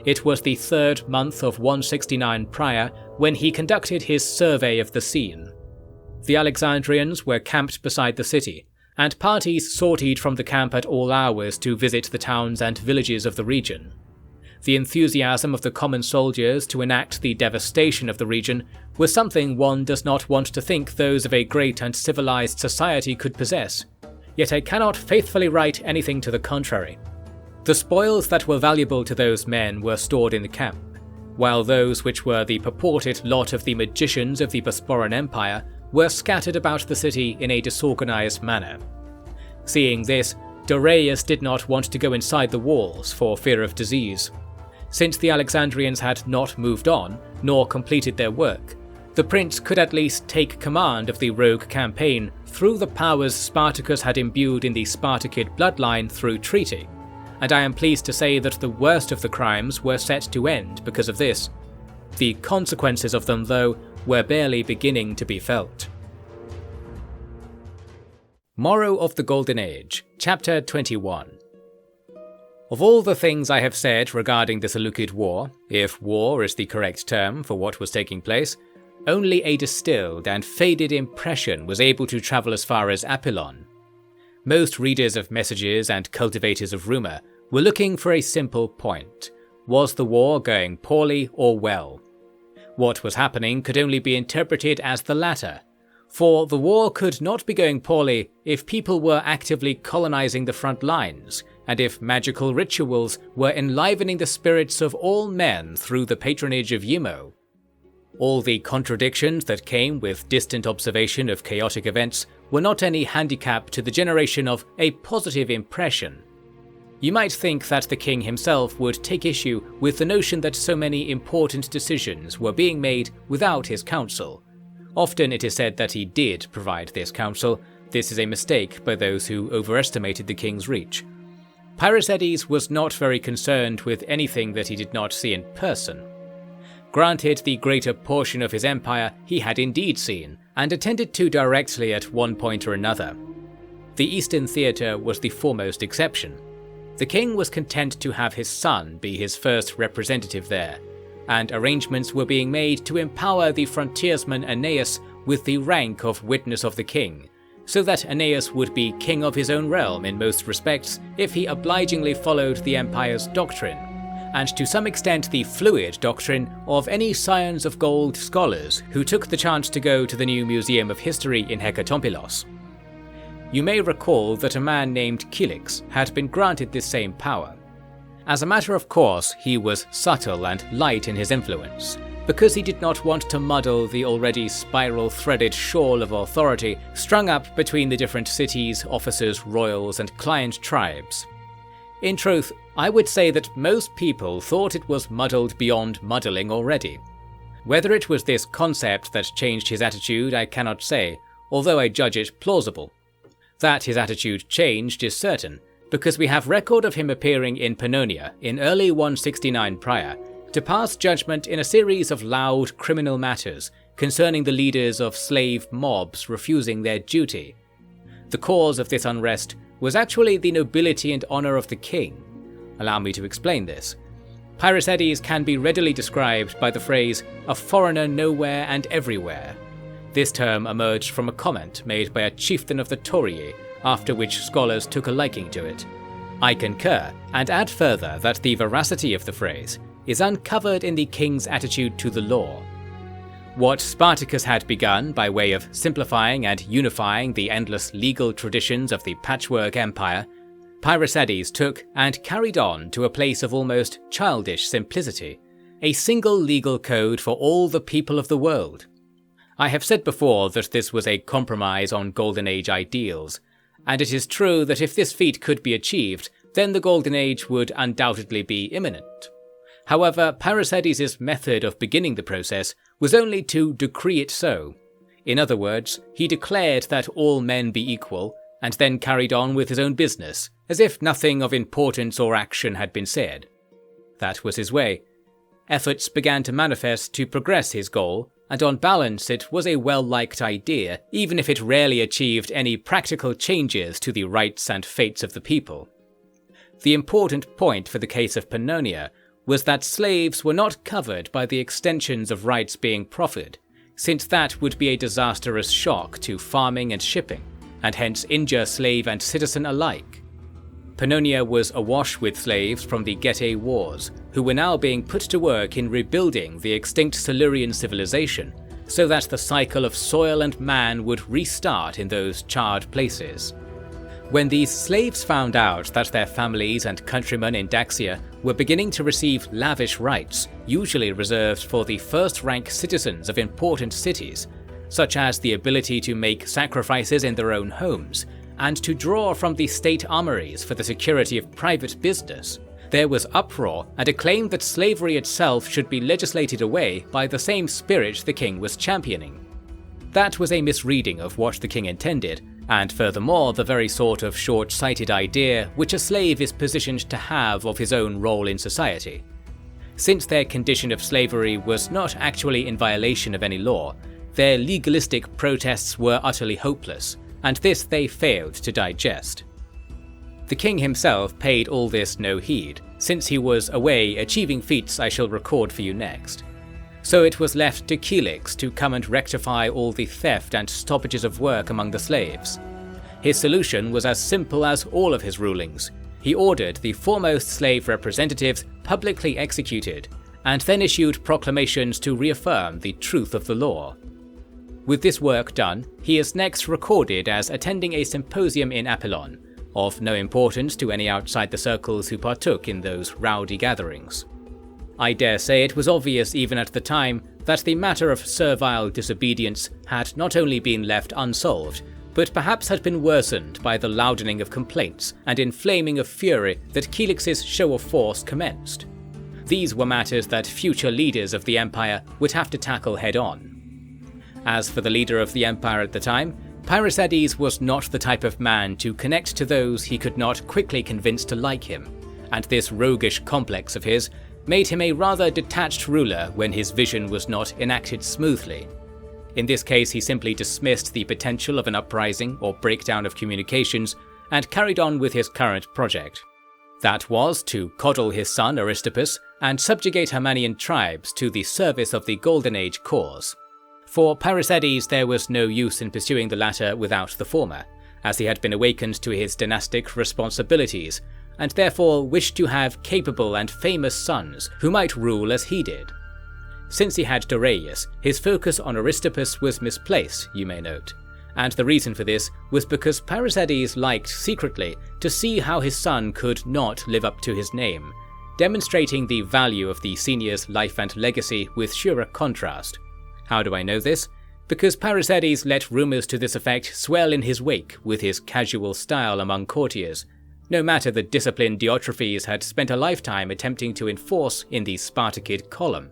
Speaker 1: It was the 3rd month of 169 prior when he conducted his survey of the scene. The Alexandrians were camped beside the city, and parties sortied from the camp at all hours to visit the towns and villages of the region. The enthusiasm of the common soldiers to enact the devastation of the region was something one does not want to think those of a great and civilized society could possess, yet I cannot faithfully write anything to the contrary. The spoils that were valuable to those men were stored in the camp, while those which were the purported lot of the magicians of the Bosporan Empire were scattered about the city in a disorganized manner. Seeing this, Darius did not want to go inside the walls for fear of disease. Since the Alexandrians had not moved on, nor completed their work, the prince could at least take command of the rogue campaign through the powers Spartacus had imbued in the Spartacid bloodline through treaty, and I am pleased to say that the worst of the crimes were set to end because of this. The consequences of them, though, were barely beginning to be felt. Morrow of the Golden Age, Chapter 21. Of all the things I have said regarding the Seleucid War, if war is the correct term for what was taking place, only a distilled and faded impression was able to travel as far as Apollon. Most readers of messages and cultivators of rumour were looking for a simple point. Was the war going poorly or well? What was happening could only be interpreted as the latter, for the war could not be going poorly if people were actively colonizing the front lines, and if magical rituals were enlivening the spirits of all men through the patronage of Yimo. All the contradictions that came with distant observation of chaotic events were not any handicap to the generation of a positive impression. You might think that the king himself would take issue with the notion that so many important decisions were being made without his counsel. Often it is said that he did provide this counsel. This is a mistake by those who overestimated the king's reach. Pyrrhosides was not very concerned with anything that he did not see in person. Granted, the greater portion of his empire he had indeed seen, and attended to directly at one point or another. The Eastern Theatre was the foremost exception. The king was content to have his son be his first representative there, and arrangements were being made to empower the frontiersman Aeneas with the rank of Witness of the King, so that Aeneas would be king of his own realm in most respects if he obligingly followed the empire's doctrine, and to some extent the fluid doctrine of any Scions of Gold scholars who took the chance to go to the new Museum of History in Hekatompilos. You may recall that a man named Cilix had been granted this same power. As a matter of course, he was subtle and light in his influence, because he did not want to muddle the already spiral-threaded shawl of authority strung up between the different cities, officers, royals, and client tribes. In truth, I would say that most people thought it was muddled beyond muddling already. Whether it was this concept that changed his attitude I cannot say, although I judge it plausible. That his attitude changed is certain, because we have record of him appearing in Pannonia in early 169 prior to pass judgment in a series of loud criminal matters concerning the leaders of slave mobs refusing their duty. The cause of this unrest was actually the nobility and honour of the king. Allow me to explain this. Pyrrhosides can be readily described by the phrase, "a foreigner nowhere and everywhere." This term emerged from a comment made by a chieftain of the Tauri, after which scholars took a liking to it. I concur, and add further that the veracity of the phrase is uncovered in the king's attitude to the law. What Spartacus had begun by way of simplifying and unifying the endless legal traditions of the patchwork empire, Pyrrhosides took and carried on to a place of almost childish simplicity, a single legal code for all the people of the world. I have said before that this was a compromise on Golden Age ideals, and it is true that if this feat could be achieved, then the Golden Age would undoubtedly be imminent. However, Paracelsus' method of beginning the process was only to decree it so. In other words, he declared that all men be equal, and then carried on with his own business, as if nothing of importance or action had been said. That was his way. Efforts began to manifest to progress his goal, and on balance it was a well-liked idea, even if it rarely achieved any practical changes to the rights and fates of the people. The important point for the case of Pannonia was that slaves were not covered by the extensions of rights being proffered, since that would be a disastrous shock to farming and shipping, and hence injure slave and citizen alike. Pannonia was awash with slaves from the Getae Wars, who were now being put to work in rebuilding the extinct Silurian civilization, so that the cycle of soil and man would restart in those charred places. When these slaves found out that their families and countrymen in Daxia were beginning to receive lavish rights, usually reserved for the first-rank citizens of important cities, such as the ability to make sacrifices in their own homes, and to draw from the state armories for the security of private business, there was uproar and a claim that slavery itself should be legislated away by the same spirit the king was championing. That was a misreading of what the king intended, and furthermore the very sort of short-sighted idea which a slave is positioned to have of his own role in society. Since their condition of slavery was not actually in violation of any law, their legalistic protests were utterly hopeless, and this they failed to digest. The king himself paid all this no heed, since he was away achieving feats I shall record for you next. So it was left to Celix to come and rectify all the theft and stoppages of work among the slaves. His solution was as simple as all of his rulings. He ordered the foremost slave representatives publicly executed, and then issued proclamations to reaffirm the truth of the law. With this work done, he is next recorded as attending a symposium in Apollon, of no importance to any outside the circles who partook in those rowdy gatherings. I dare say it was obvious even at the time that the matter of servile disobedience had not only been left unsolved, but perhaps had been worsened by the loudening of complaints and inflaming of fury that Celix's show of force commenced. These were matters that future leaders of the empire would have to tackle head-on. As for the leader of the empire at the time, Paracelsus was not the type of man to connect to those he could not quickly convince to like him, and this roguish complex of his made him a rather detached ruler when his vision was not enacted smoothly. In this case, he simply dismissed the potential of an uprising or breakdown of communications and carried on with his current project. That was to coddle his son Aristippus and subjugate Himanian tribes to the service of the Golden Age cause. For Paracelsus there was no use in pursuing the latter without the former, as he had been awakened to his dynastic responsibilities, and therefore wished to have capable and famous sons who might rule as he did. Since he had Darius, his focus on Aristippus was misplaced, you may note, and the reason for this was because Paracelsus liked secretly to see how his son could not live up to his name, demonstrating the value of the senior's life and legacy with surer contrast. How do I know this? Because Paracelsus let rumours to this effect swell in his wake with his casual style among courtiers, no matter the discipline Diotrephes had spent a lifetime attempting to enforce in the Spartacid column.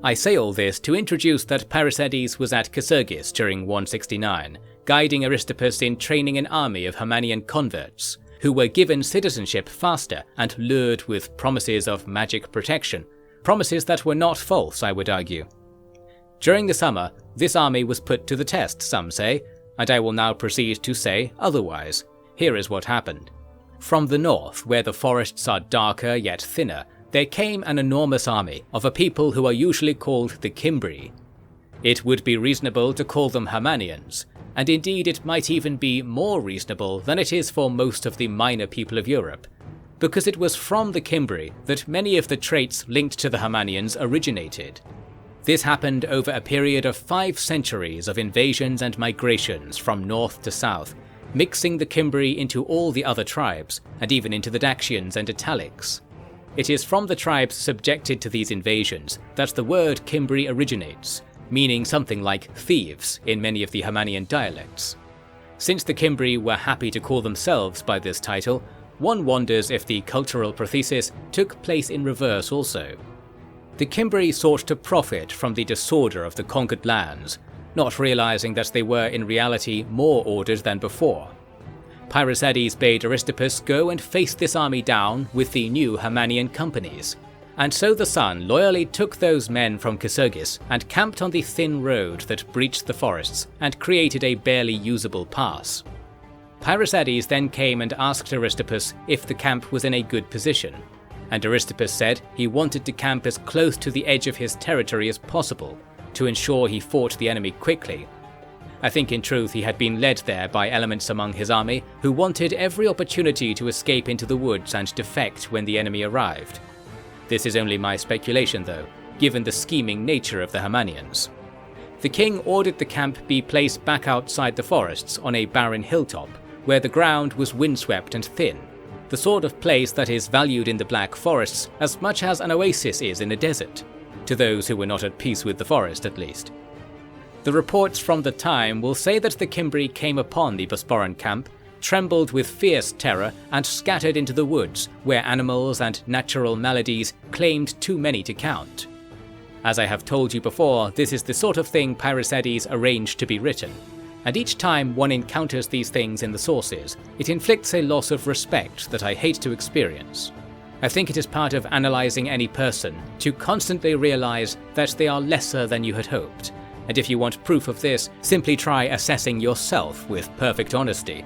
Speaker 1: I say all this to introduce that Paracelsus was at Casurgis during 169, guiding Aristippus in training an army of Himanian converts, who were given citizenship faster and lured with promises of magic protection, promises that were not false, I would argue. During the summer, this army was put to the test, some say, and I will now proceed to say otherwise. Here is what happened. From the north, where the forests are darker yet thinner, there came an enormous army of a people who are usually called the Cimbri. It would be reasonable to call them Himanians, and indeed it might even be more reasonable than it is for most of the minor people of Europe, because it was from the Cimbri that many of the traits linked to the Himanians originated. This happened over a period of 5 centuries of invasions and migrations from north to south, mixing the Cimbri into all the other tribes, and even into the Dacians and Italics. It is from the tribes subjected to these invasions that the word Cimbri originates, meaning something like thieves in many of the Himanian dialects. Since the Cimbri were happy to call themselves by this title, one wonders if the cultural prothesis took place in reverse also. The Cimbri sought to profit from the disorder of the conquered lands, not realizing that they were in reality more ordered than before. Pairicedes bade Aristippus go and face this army down with the new Himanian companies, and so the son loyally took those men from Kysogis and camped on the thin road that breached the forests and created a barely usable pass. Pairicedes then came and asked Aristippus if the camp was in a good position, and Aristippus said he wanted to camp as close to the edge of his territory as possible to ensure he fought the enemy quickly. I think in truth he had been led there by elements among his army who wanted every opportunity to escape into the woods and defect when the enemy arrived. This is only my speculation though, given the scheming nature of the Himanians. The king ordered the camp be placed back outside the forests on a barren hilltop, where the ground was windswept and thin, the sort of place that is valued in the Black Forests as much as an oasis is in a desert, to those who were not at peace with the forest at least. The reports from the time will say that the Cimbri came upon the Bosporan camp, trembled with fierce terror, and scattered into the woods where animals and natural maladies claimed too many to count. As I have told you before, this is the sort of thing Pairicedes arranged to be written, and each time one encounters these things in the sources, it inflicts a loss of respect that I hate to experience. I think it is part of analysing any person to constantly realise that they are lesser than you had hoped, and if you want proof of this, simply try assessing yourself with perfect honesty.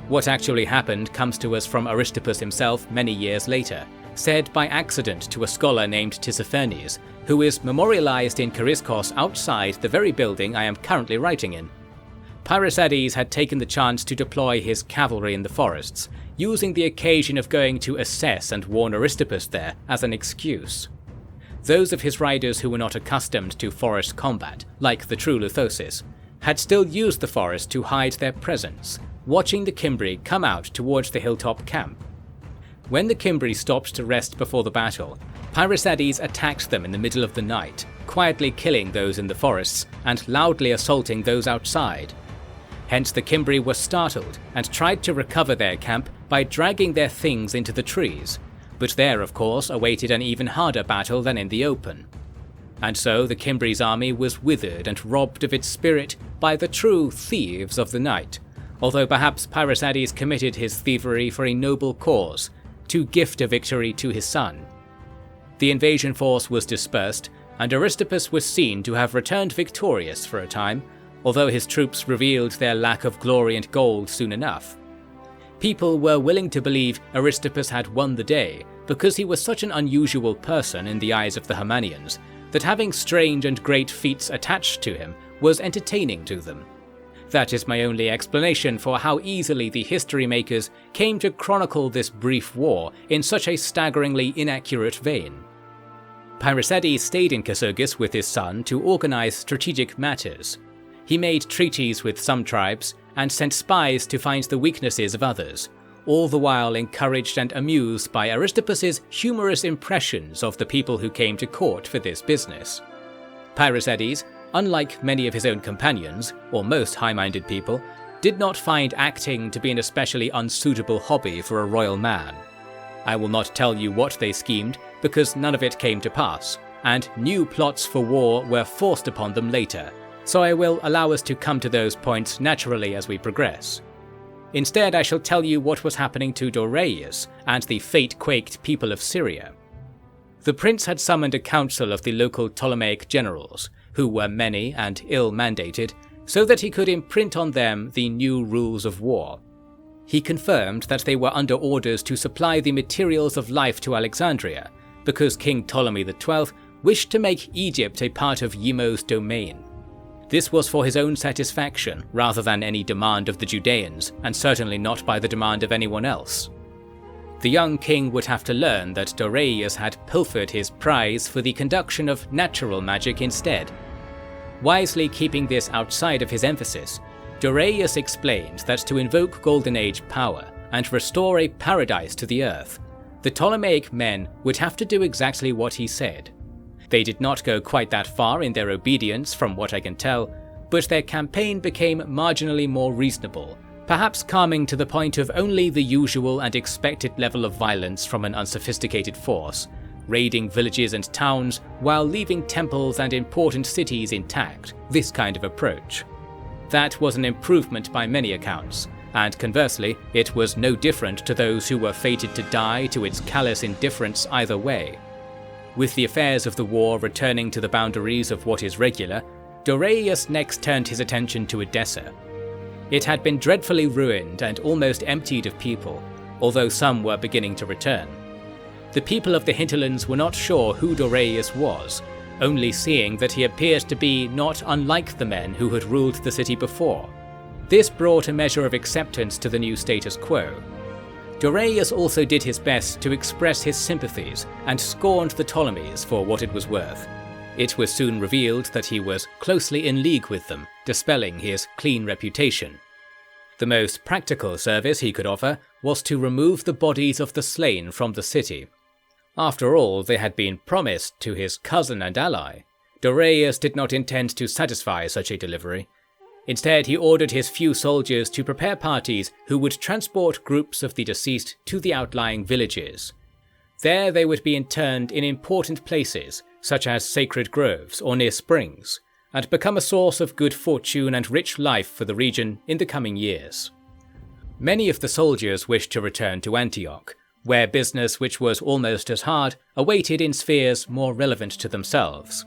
Speaker 1: What actually happened comes to us from Aristippus himself many years later, said by accident to a scholar named Tissaphernes, who is memorialized in Kariskos outside the very building I am currently writing in. Pairicedes had taken the chance to deploy his cavalry in the forests, using the occasion of going to assess and warn Aristippus there as an excuse. Those of his riders who were not accustomed to forest combat, like the true Luthosis, had still used the forest to hide their presence, watching the Cimbri come out towards the hilltop camp. When the Cimbri stopped to rest before the battle, Pairicedes attacked them in the middle of the night, quietly killing those in the forests and loudly assaulting those outside. Hence the Cimbri were startled and tried to recover their camp by dragging their things into the trees, but there of course awaited an even harder battle than in the open. And so the Cimbri's army was withered and robbed of its spirit by the true thieves of the night, although perhaps Pairicedes committed his thievery for a noble cause, to gift a victory to his son. The invasion force was dispersed, and Aristippus was seen to have returned victorious for a time, although his troops revealed their lack of glory and gold soon enough. People were willing to believe Aristippus had won the day because he was such an unusual person in the eyes of the Himanians that having strange and great feats attached to him was entertaining to them. That is my only explanation for how easily the history makers came to chronicle this brief war in such a staggeringly inaccurate vein. Pairicedes stayed in Kysogis with his son to organize strategic matters. He made treaties with some tribes and sent spies to find the weaknesses of others, all the while encouraged and amused by Aristippus's humorous impressions of the people who came to court for this business. Pairicedes, unlike many of his own companions, or most high-minded people, did not find acting to be an especially unsuitable hobby for a royal man. I will not tell you what they schemed, because none of it came to pass, and new plots for war were forced upon them later, so I will allow us to come to those points naturally as we progress. Instead, I shall tell you what was happening to Doraius and the fate-quaked people of Syria. The prince had summoned a council of the local Ptolemaic generals, who were many and ill-mandated, so that he could imprint on them the new rules of war. He confirmed that they were under orders to supply the materials of life to Alexandria, because King Ptolemy XII wished to make Egypt a part of Yimo's domain. This was for his own satisfaction rather than any demand of the Judeans, and certainly not by the demand of anyone else. The young king would have to learn that Doraius had pilfered his prize for the conduction of natural magic instead. Wisely keeping this outside of his emphasis, Doraius explained that to invoke Golden Age power and restore a paradise to the earth, the Ptolemaic men would have to do exactly what he said. They did not go quite that far in their obedience from what I can tell, but their campaign became marginally more reasonable, perhaps calming to the point of only the usual and expected level of violence from an unsophisticated force, raiding villages and towns while leaving temples and important cities intact, this kind of approach. That was an improvement by many accounts, and conversely, it was no different to those who were fated to die to its callous indifference either way. With the affairs of the war returning to the boundaries of what is regular, Doraius next turned his attention to Edessa. It had been dreadfully ruined and almost emptied of people, although some were beginning to return. The people of the hinterlands were not sure who Doraius was, only seeing that he appeared to be not unlike the men who had ruled the city before. This brought a measure of acceptance to the new status quo. Doraius also did his best to express his sympathies and scorned the Ptolemies for what it was worth. It was soon revealed that he was closely in league with them, dispelling his clean reputation. The most practical service he could offer was to remove the bodies of the slain from the city. After all, they had been promised to his cousin and ally. Doraius did not intend to satisfy such a delivery. Instead, he ordered his few soldiers to prepare parties who would transport groups of the deceased to the outlying villages. There they would be interned in important places, such as sacred groves or near springs, and become a source of good fortune and rich life for the region in the coming years. Many of the soldiers wished to return to Antioch, where business which was almost as hard awaited in spheres more relevant to themselves.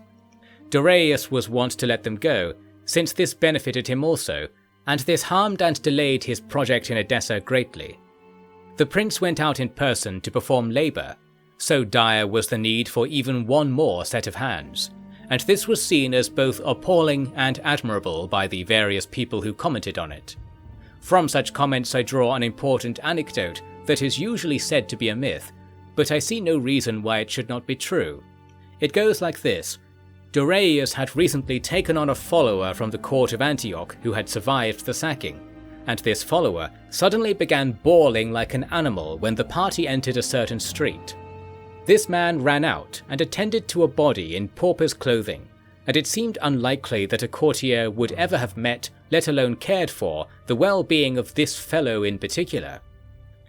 Speaker 1: Doraius was wont to let them go, since this benefited him also, and this harmed and delayed his project in Edessa greatly. The prince went out in person to perform labour, so dire was the need for even one more set of hands, and this was seen as both appalling and admirable by the various people who commented on it. From such comments I draw an important anecdote that is usually said to be a myth, but I see no reason why it should not be true. It goes like this. Doraius had recently taken on a follower from the court of Antioch who had survived the sacking, and this follower suddenly began bawling like an animal when the party entered a certain street. This man ran out and attended to a body in pauper's clothing, and it seemed unlikely that a courtier would ever have met, let alone cared for, the well-being of this fellow in particular.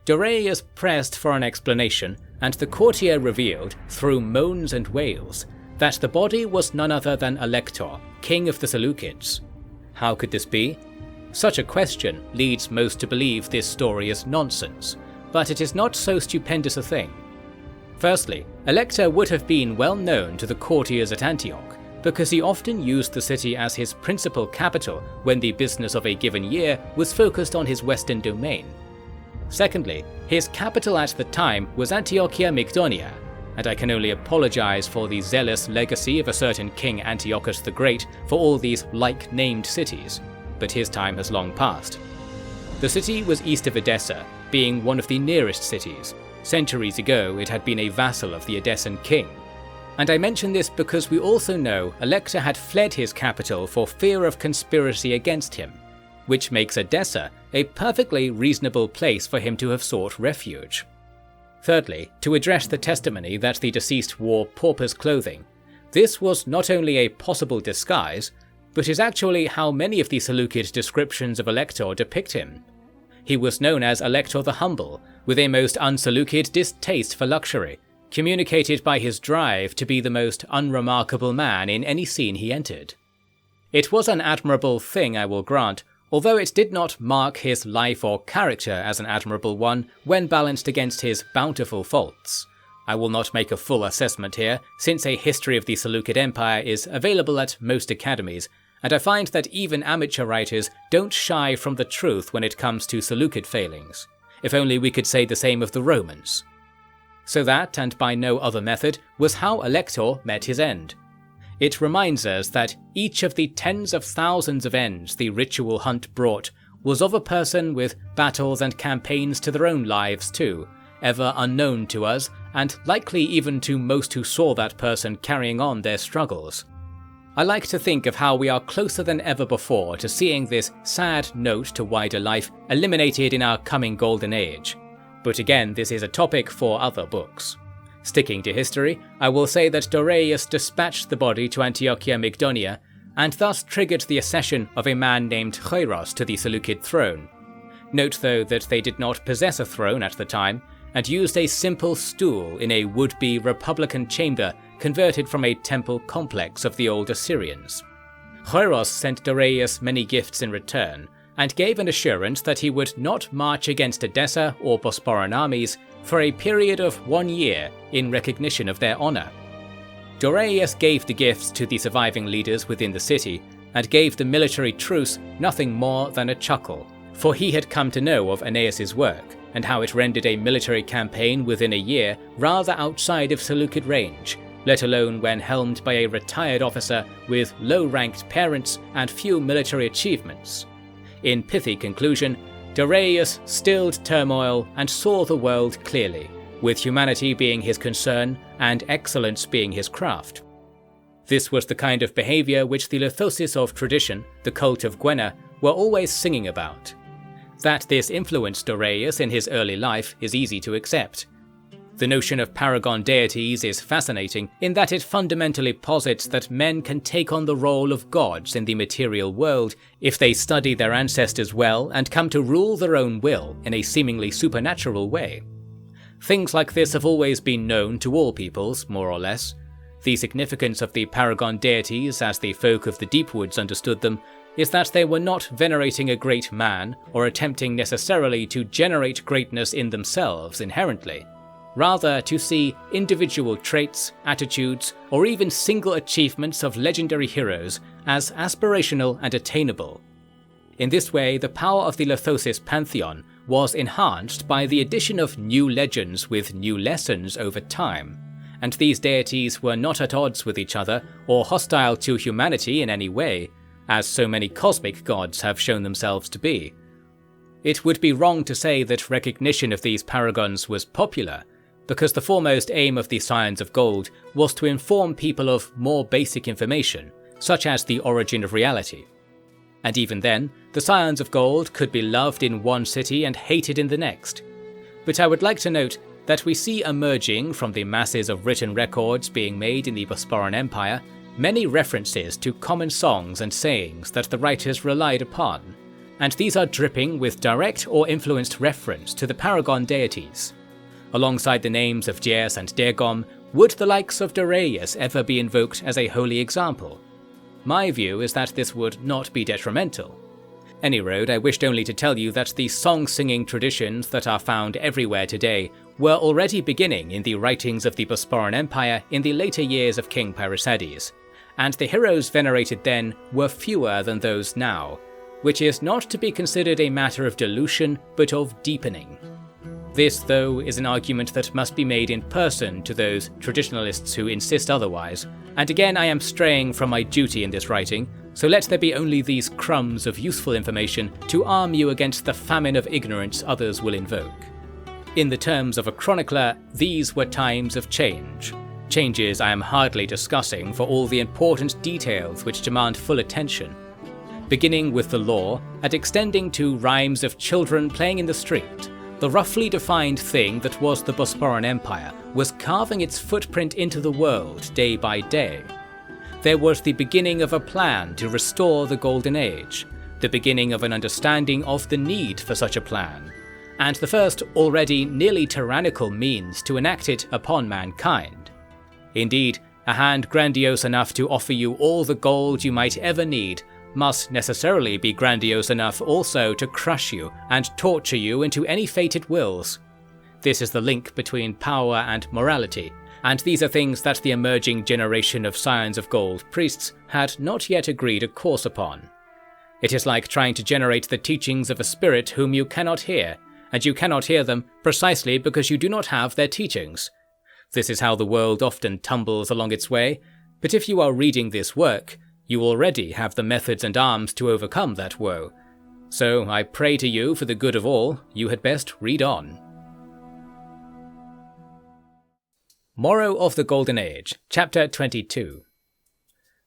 Speaker 1: Doraius pressed for an explanation, and the courtier revealed, through moans and wails, that the body was none other than Alector, king of the Seleucids. How could this be? Such a question leads most to believe this story is nonsense, but it is not so stupendous a thing. Firstly, Alector would have been well known to the courtiers at Antioch, because he often used the city as his principal capital when the business of a given year was focused on his western domain. Secondly, his capital at the time was Antiochia Mygdonia, and I can only apologize for the zealous legacy of a certain King Antiochus the Great for all these like-named cities, but his time has long passed. The city was east of Edessa, being one of the nearest cities. Centuries ago it had been a vassal of the Edessan king. And I mention this because we also know Alector had fled his capital for fear of conspiracy against him, which makes Edessa a perfectly reasonable place for him to have sought refuge. Thirdly, to address the testimony that the deceased wore pauper's clothing, this was not only a possible disguise, but is actually how many of the Seleucid descriptions of Alector depict him. He was known as Alector the Humble, with a most un-Seleucid distaste for luxury, communicated by his drive to be the most unremarkable man in any scene he entered. It was an admirable thing, I will grant, although it did not mark his life or character as an admirable one when balanced against his bountiful faults. I will not make a full assessment here, since a history of the Seleucid Empire is available at most academies, and I find that even amateur writers don't shy from the truth when it comes to Seleucid failings. If only we could say the same of the Romans. So that, and by no other method, was how Alector met his end. It reminds us that each of the tens of thousands of ends the ritual hunt brought was of a person with battles and campaigns to their own lives too, ever unknown to us, and likely even to most who saw that person carrying on their struggles. I like to think of how we are closer than ever before to seeing this sad note to wider life eliminated in our coming golden age. But again, this is a topic for other books. Sticking to history, I will say that Doraius dispatched the body to Antiochia Mygdonia, and thus triggered the accession of a man named Choiros to the Seleucid throne. Note though that they did not possess a throne at the time, and used a simple stool in a would-be republican chamber converted from a temple complex of the old Assyrians. Choiros sent Darius many gifts in return, and gave an assurance that he would not march against Edessa or Bosporan armies for a period of 1 year in recognition of their honour. Darius gave the gifts to the surviving leaders within the city, and gave the military truce nothing more than a chuckle, for he had come to know of Aeneas's work, and how it rendered a military campaign within a year rather outside of Seleucid range, let alone when helmed by a retired officer with low-ranked parents and few military achievements. In pithy conclusion, Darius stilled turmoil and saw the world clearly, with humanity being his concern and excellence being his craft. This was the kind of behaviour which the Lithosis of tradition, the cult of Gwenna, were always singing about. That this influenced Darius in his early life is easy to accept. The notion of paragon deities is fascinating in that it fundamentally posits that men can take on the role of gods in the material world if they study their ancestors well and come to rule their own will in a seemingly supernatural way. Things like this have always been known to all peoples, more or less. The significance of the paragon deities, as the folk of the Deepwoods understood them, is that they were not venerating a great man or attempting necessarily to generate greatness in themselves inherently. Rather, to see individual traits, attitudes, or even single achievements of legendary heroes as aspirational and attainable. In this way, the power of the Lithosis pantheon was enhanced by the addition of new legends with new lessons over time, and these deities were not at odds with each other or hostile to humanity in any way, as so many cosmic gods have shown themselves to be. It would be wrong to say that recognition of these paragons was popular, because the foremost aim of the Scions of Gold was to inform people of more basic information, such as the origin of reality. And even then, the Scions of Gold could be loved in one city and hated in the next. But I would like to note that we see emerging from the masses of written records being made in the Bosporan Empire many references to common songs and sayings that the writers relied upon, and these are dripping with direct or influenced reference to the paragon deities. Alongside the names of Dies and Dagon, would the likes of Darius ever be invoked as a holy example? My view is that this would not be detrimental. Any road, I wished only to tell you that the song-singing traditions that are found everywhere today were already beginning in the writings of the Bosporan Empire in the later years of King Parysades, and the heroes venerated then were fewer than those now, which is not to be considered a matter of dilution but of deepening. This, though, is an argument that must be made in person to those traditionalists who insist otherwise, and again I am straying from my duty in this writing, so let there be only these crumbs of useful information to arm you against the famine of ignorance others will invoke. In the terms of a chronicler, these were times of change. Changes I am hardly discussing for all the important details which demand full attention. Beginning with the law, and extending to rhymes of children playing in the street, the roughly defined thing that was the Bosporan Empire was carving its footprint into the world day by day. There was the beginning of a plan to restore the Golden Age, the beginning of an understanding of the need for such a plan, and the first already nearly tyrannical means to enact it upon mankind. Indeed, a hand grandiose enough to offer you all the gold you might ever need must necessarily be grandiose enough also to crush you and torture you into any fate it wills. This is the link between power and morality, and these are things that the emerging generation of Scions of Gold priests had not yet agreed a course upon. It is like trying to generate the teachings of a spirit whom you cannot hear, and you cannot hear them precisely because you do not have their teachings. This is how the world often tumbles along its way, but if you are reading this work, you already have the methods and arms to overcome that woe. So I pray to you for the good of all, you had best read on. Morrow of the Golden Age, Chapter 22.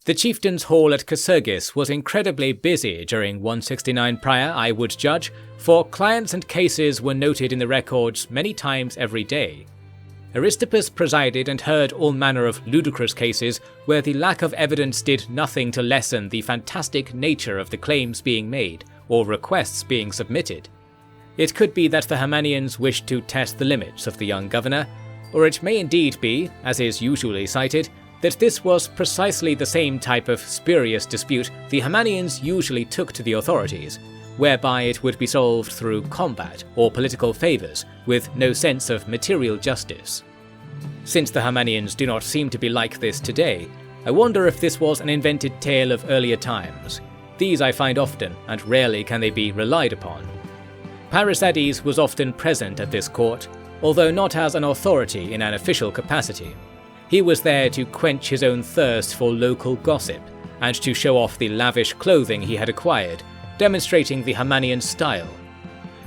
Speaker 1: The chieftain's hall at Casurgis was incredibly busy during 169 prior, I would judge, for clients and cases were noted in the records many times every day. Aristippus presided and heard all manner of ludicrous cases where the lack of evidence did nothing to lessen the fantastic nature of the claims being made or requests being submitted. It could be that the Himanians wished to test the limits of the young governor, or it may indeed be, as is usually cited, that this was precisely the same type of spurious dispute the Himanians usually took to the authorities, whereby it would be solved through combat or political favours, with no sense of material justice. Since the Himanians do not seem to be like this today, I wonder if this was an invented tale of earlier times. These I find often, and rarely can they be relied upon. Parysades was often present at this court, although not as an authority in an official capacity. He was there to quench his own thirst for local gossip, and to show off the lavish clothing he had acquired, demonstrating the Himanian style.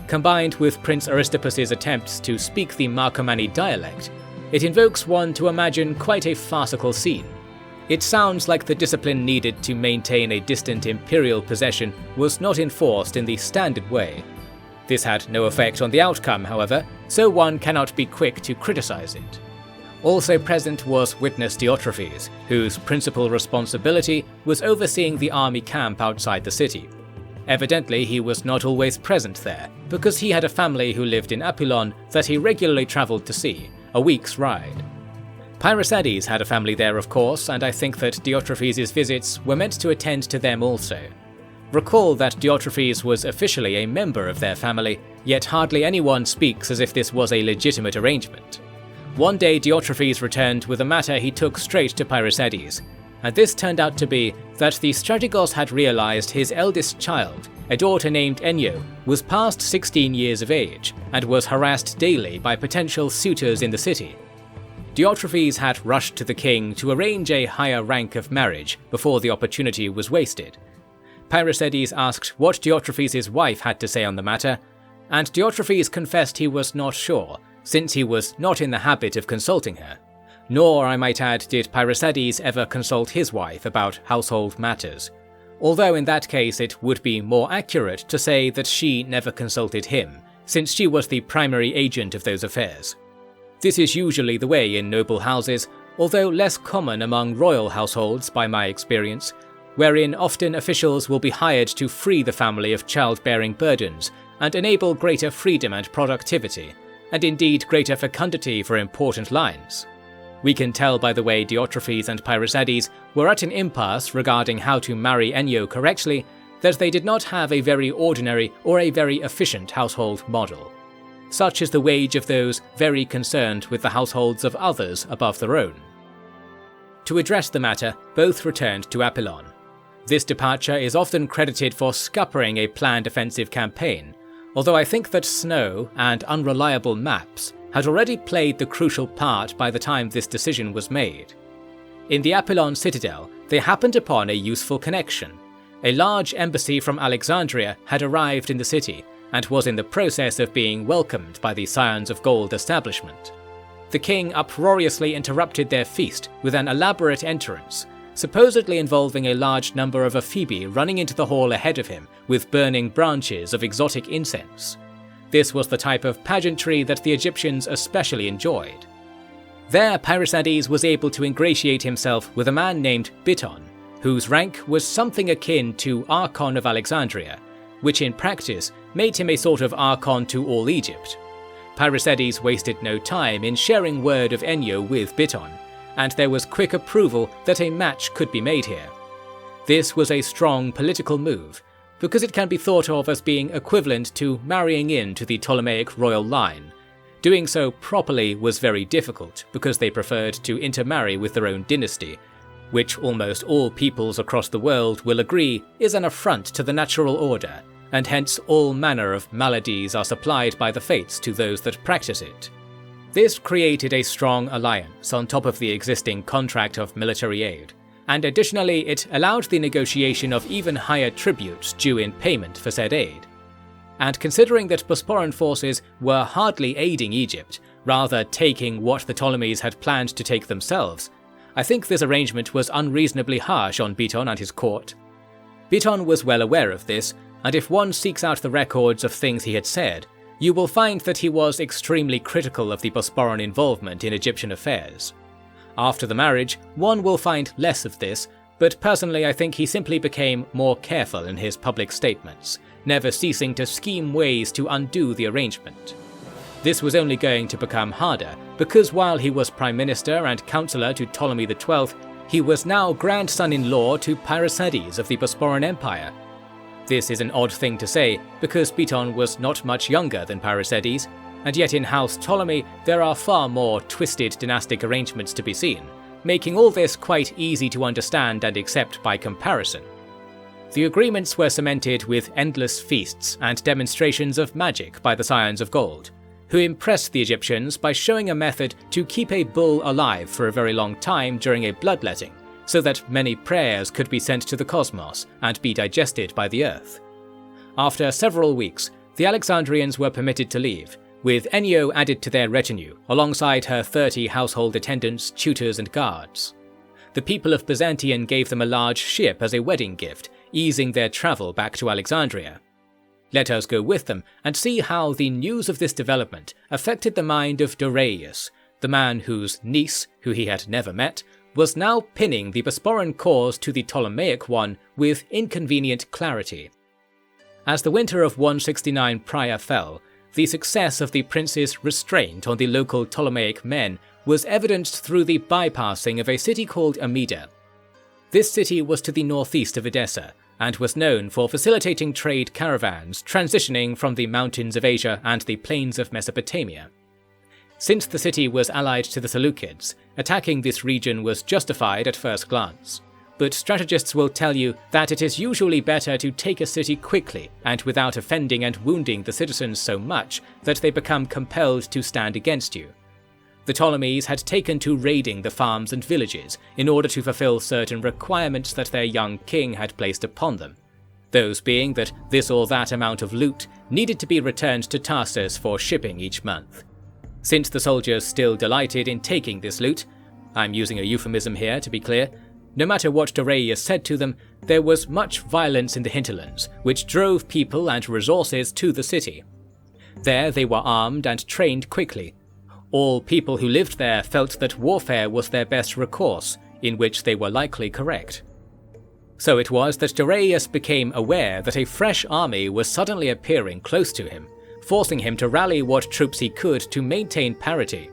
Speaker 1: Combined with Prince Aristippus's attempts to speak the Marcomanni dialect, it invokes one to imagine quite a farcical scene. It sounds like the discipline needed to maintain a distant imperial possession was not enforced in the standard way. This had no effect on the outcome, however, so one cannot be quick to criticize it. Also present was witness Diotrephes, whose principal responsibility was overseeing the army camp outside the city. Evidently he was not always present there, because he had a family who lived in Apulon that he regularly travelled to see, a week's ride. Parysades had a family there, of course, and I think that Diotrephes' visits were meant to attend to them also. Recall that Diotrephes was officially a member of their family, yet hardly anyone speaks as if this was a legitimate arrangement. One day Diotrephes returned with a matter he took straight to Parysades, and this turned out to be that the strategos had realized his eldest child, a daughter named Enyo, was past 16 years of age and was harassed daily by potential suitors in the city. Diotrephes had rushed to the king to arrange a higher rank of marriage before the opportunity was wasted. Parysades asked what Diotrephes' wife had to say on the matter, and Diotrephes confessed he was not sure, since he was not in the habit of consulting her. Nor, I might add, did Parysades ever consult his wife about household matters, although in that case it would be more accurate to say that she never consulted him, since she was the primary agent of those affairs. This is usually the way in noble houses, although less common among royal households by my experience, wherein often officials will be hired to free the family of childbearing burdens and enable greater freedom and productivity, and indeed greater fecundity for important lines. We can tell by the way Diotrephes and Parysades were at an impasse regarding how to marry Enyo correctly that they did not have a very ordinary or a very efficient household model. Such is the wage of those very concerned with the households of others above their own. To address the matter, both returned to Apulon. This departure is often credited for scuppering a planned offensive campaign, although I think that snow and unreliable maps had already played the crucial part by the time this decision was made. In the Apulon citadel, they happened upon a useful connection. A large embassy from Alexandria had arrived in the city and was in the process of being welcomed by the Scions of Gold establishment. The king uproariously interrupted their feast with an elaborate entrance, supposedly involving a large number of Ephebi running into the hall ahead of him with burning branches of exotic incense. This was the type of pageantry that the Egyptians especially enjoyed. There Parysades was able to ingratiate himself with a man named Biton, whose rank was something akin to Archon of Alexandria, which in practice made him a sort of Archon to all Egypt. Parysades wasted no time in sharing word of Enyo with Biton, and there was quick approval that a match could be made here. This was a strong political move, because it can be thought of as being equivalent to marrying into the Ptolemaic royal line. Doing so properly was very difficult, because they preferred to intermarry with their own dynasty, which almost all peoples across the world will agree is an affront to the natural order, and hence all manner of maladies are supplied by the fates to those that practice it. This created a strong alliance on top of the existing contract of military aid, and additionally it allowed the negotiation of even higher tributes due in payment for said aid. And considering that Bosporan forces were hardly aiding Egypt, rather taking what the Ptolemies had planned to take themselves, I think this arrangement was unreasonably harsh on Biton and his court. Biton was well aware of this, and if one seeks out the records of things he had said, you will find that he was extremely critical of the Bosporan involvement in Egyptian affairs. After the marriage, one will find less of this, but personally I think he simply became more careful in his public statements, never ceasing to scheme ways to undo the arrangement. This was only going to become harder, because while he was Prime Minister and Councillor to Ptolemy XII, he was now grandson-in-law to Parysades of the Bosporan Empire. This is an odd thing to say, because Beton was not much younger than Parysades, and yet in House Ptolemy there are far more twisted dynastic arrangements to be seen, making all this quite easy to understand and accept by comparison. The agreements were cemented with endless feasts and demonstrations of magic by the Scions of Gold, who impressed the Egyptians by showing a method to keep a bull alive for a very long time during a bloodletting, so that many prayers could be sent to the cosmos and be digested by the earth. After several weeks, the Alexandrians were permitted to leave, with Enyo added to their retinue, alongside her 30 household attendants, tutors and guards. The people of Byzantium gave them a large ship as a wedding gift, easing their travel back to Alexandria. Let us go with them and see how the news of this development affected the mind of Dorius, the man whose niece, who he had never met, was now pinning the Bosporan cause to the Ptolemaic one with inconvenient clarity. As the winter of 169 prior fell, the success of the prince's restraint on the local Ptolemaic men was evidenced through the bypassing of a city called Amida. This city was to the northeast of Edessa, and was known for facilitating trade caravans transitioning from the mountains of Asia and the plains of Mesopotamia. Since the city was allied to the Seleucids, attacking this region was justified at first glance, but strategists will tell you that it is usually better to take a city quickly and without offending and wounding the citizens so much that they become compelled to stand against you. The Ptolemies had taken to raiding the farms and villages in order to fulfill certain requirements that their young king had placed upon them, those being that this or that amount of loot needed to be returned to Tarsus for shipping each month. Since the soldiers still delighted in taking this loot, I'm using a euphemism here to be clear, no matter what Dorius said to them, there was much violence in the hinterlands, which drove people and resources to the city. There they were armed and trained quickly. All people who lived there felt that warfare was their best recourse, in which they were likely correct. So it was that Dorius became aware that a fresh army was suddenly appearing close to him, forcing him to rally what troops he could to maintain parity.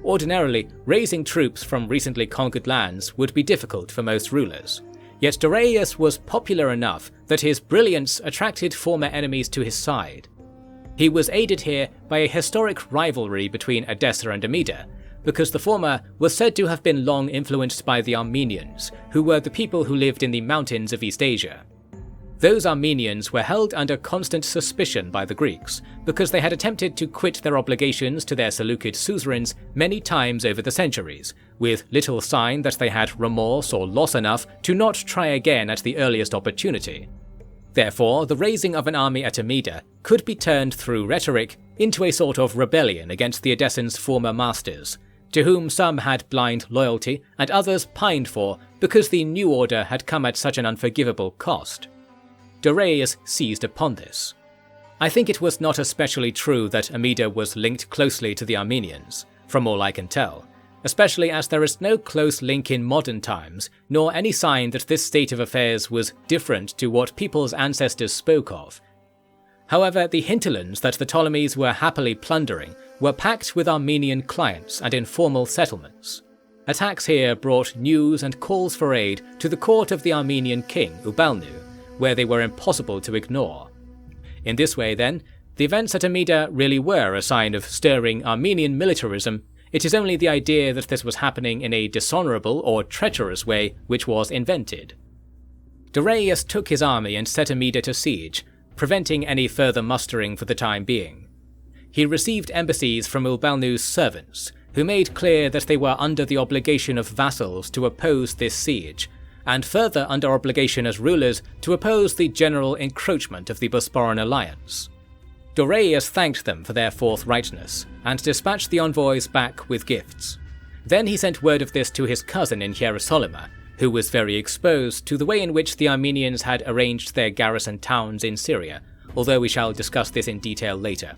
Speaker 1: Ordinarily, raising troops from recently conquered lands would be difficult for most rulers, yet Dorius was popular enough that his brilliance attracted former enemies to his side. He was aided here by a historic rivalry between Edessa and Amida, because the former was said to have been long influenced by the Armenians, who were the people who lived in the mountains of East Asia. Those Armenians were held under constant suspicion by the Greeks, because they had attempted to quit their obligations to their Seleucid suzerains many times over the centuries, with little sign that they had remorse or loss enough to not try again at the earliest opportunity. Therefore, the raising of an army at Amida could be turned through rhetoric into a sort of rebellion against the Edessans' former masters, to whom some had blind loyalty and others pined for because the new order had come at such an unforgivable cost. Dorius seized upon this. I think it was not especially true that Amida was linked closely to the Armenians, from all I can tell, especially as there is no close link in modern times, nor any sign that this state of affairs was different to what people's ancestors spoke of. However, the hinterlands that the Ptolemies were happily plundering were packed with Armenian clients and informal settlements. Attacks here brought news and calls for aid to the court of the Armenian king Ubalnu, where they were impossible to ignore. In this way, then, the events at Amida really were a sign of stirring Armenian militarism. It is only the idea that this was happening in a dishonourable or treacherous way which was invented. Dorius took his army and set Amida to siege, preventing any further mustering for the time being. He received embassies from Ubalnu's servants, who made clear that they were under the obligation of vassals to oppose this siege, and further under obligation as rulers to oppose the general encroachment of the Bosporan alliance. Dorius thanked them for their forthrightness, and dispatched the envoys back with gifts. Then he sent word of this to his cousin in Hierosolyma, who was very exposed to the way in which the Armenians had arranged their garrison towns in Syria, although we shall discuss this in detail later.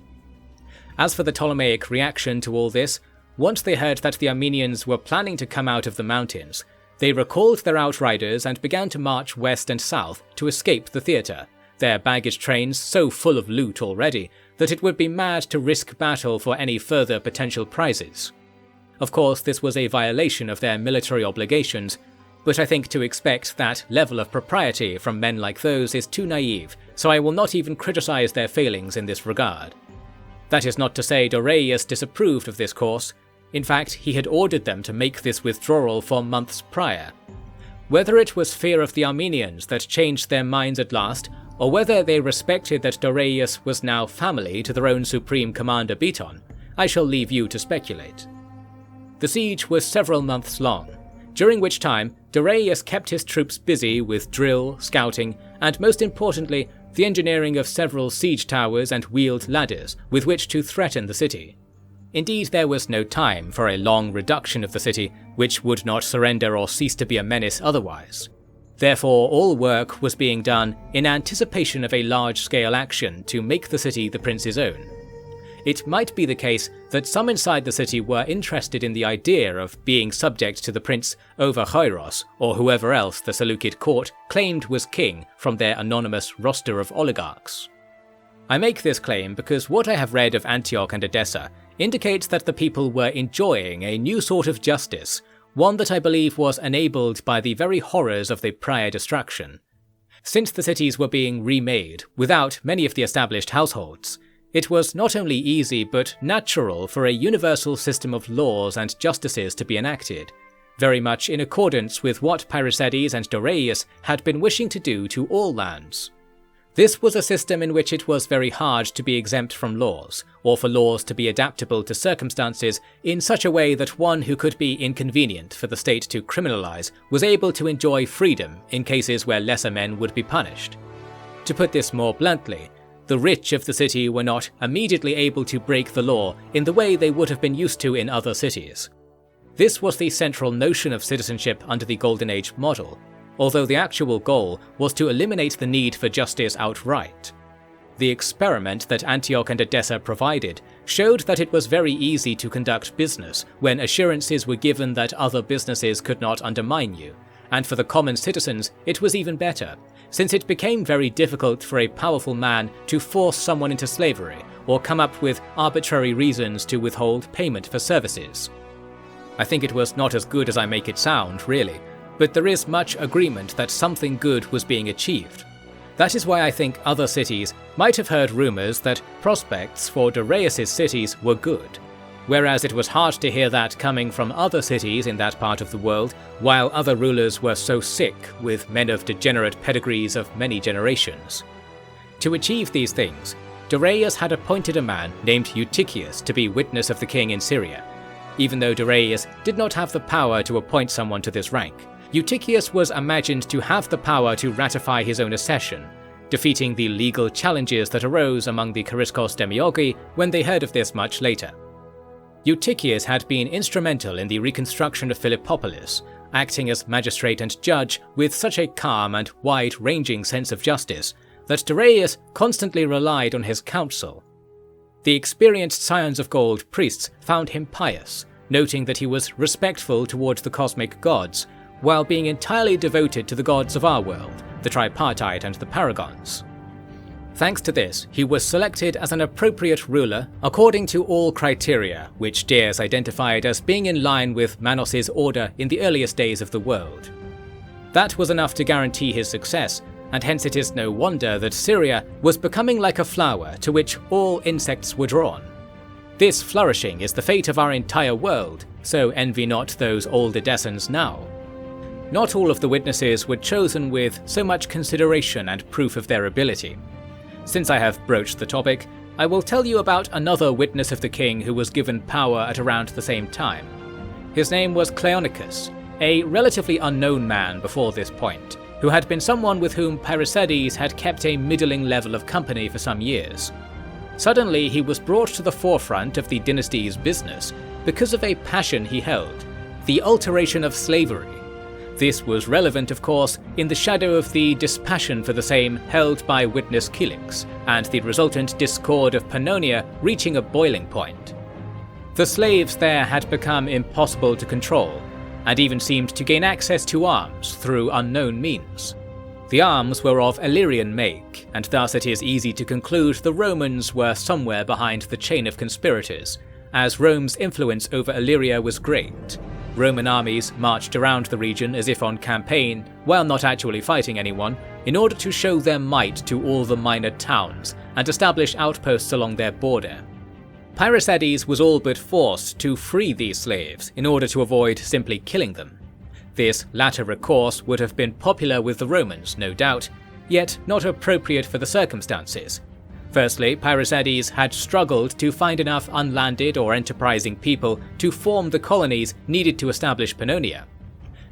Speaker 1: As for the Ptolemaic reaction to all this, once they heard that the Armenians were planning to come out of the mountains, they recalled their outriders and began to march west and south to escape the theatre, their baggage trains so full of loot already that it would be mad to risk battle for any further potential prizes. Of course, this was a violation of their military obligations, but I think to expect that level of propriety from men like those is too naive, so I will not even criticize their failings in this regard. That is not to say Dorius disapproved of this course. In fact, he had ordered them to make this withdrawal for months prior. Whether it was fear of the Armenians that changed their minds at last, or whether they respected that Dorius was now family to their own supreme commander Beton, I shall leave you to speculate. The siege was several months long, during which time Dorius kept his troops busy with drill, scouting, and most importantly, the engineering of several siege towers and wheeled ladders with which to threaten the city. Indeed, there was no time for a long reduction of the city, which would not surrender or cease to be a menace otherwise. Therefore, all work was being done in anticipation of a large-scale action to make the city the prince's own. It might be the case that some inside the city were interested in the idea of being subject to the prince over Kairos or whoever else the Seleucid court claimed was king from their anonymous roster of oligarchs. I make this claim because what I have read of Antioch and Edessa indicates that the people were enjoying a new sort of justice, one that I believe was enabled by the very horrors of the prior destruction. Since the cities were being remade without many of the established households, it was not only easy but natural for a universal system of laws and justices to be enacted, very much in accordance with what Parysades and Dorius had been wishing to do to all lands. This was a system in which it was very hard to be exempt from laws, or for laws to be adaptable to circumstances in such a way that one who could be inconvenient for the state to criminalize was able to enjoy freedom in cases where lesser men would be punished. To put this more bluntly, the rich of the city were not immediately able to break the law in the way they would have been used to in other cities. This was the central notion of citizenship under the Golden Age model, although the actual goal was to eliminate the need for justice outright. The experiment that Antioch and Edessa provided showed that it was very easy to conduct business when assurances were given that other businesses could not undermine you, and for the common citizens it was even better, since it became very difficult for a powerful man to force someone into slavery or come up with arbitrary reasons to withhold payment for services. I think it was not as good as I make it sound, really, but there is much agreement that something good was being achieved. That is why I think other cities might have heard rumours that prospects for Darius' cities were good, whereas it was hard to hear that coming from other cities in that part of the world, while other rulers were so sick with men of degenerate pedigrees of many generations. To achieve these things, Darius had appointed a man named Eutychius to be witness of the king in Syria. Even though Darius did not have the power to appoint someone to this rank, Eutychius was imagined to have the power to ratify his own accession, defeating the legal challenges that arose among the Kariskos demiurgi when they heard of this much later. Eutychius had been instrumental in the reconstruction of Philippopolis, acting as magistrate and judge with such a calm and wide-ranging sense of justice that Darius constantly relied on his counsel. The experienced Scions of Gold priests found him pious, noting that he was respectful towards the cosmic gods, while being entirely devoted to the gods of our world, the tripartite and the paragons. Thanks to this, he was selected as an appropriate ruler according to all criteria which Dias identified as being in line with Manos' order in the earliest days of the world. That was enough to guarantee his success, and hence it is no wonder that Syria was becoming like a flower to which all insects were drawn. This flourishing is the fate of our entire world, so envy not those old Edessans now. Not all of the witnesses were chosen with so much consideration and proof of their ability. Since I have broached the topic, I will tell you about another witness of the king who was given power at around the same time. His name was Cleonicus, a relatively unknown man before this point, who had been someone with whom Parysades had kept a middling level of company for some years. Suddenly he was brought to the forefront of the dynasty's business because of a passion he held, the alteration of slavery. This was relevant, of course, in the shadow of the dispassion for the same held by witness Kilix, and the resultant discord of Pannonia reaching a boiling point. The slaves there had become impossible to control, and even seemed to gain access to arms through unknown means. The arms were of Illyrian make, and thus it is easy to conclude the Romans were somewhere behind the chain of conspirators, as Rome's influence over Illyria was great. Roman armies marched around the region as if on campaign, while not actually fighting anyone, in order to show their might to all the minor towns and establish outposts along their border. Pyrrhosides was all but forced to free these slaves in order to avoid simply killing them. This latter recourse would have been popular with the Romans, no doubt, yet not appropriate for the circumstances. Firstly, Pyrrhosides had struggled to find enough unlanded or enterprising people to form the colonies needed to establish Pannonia.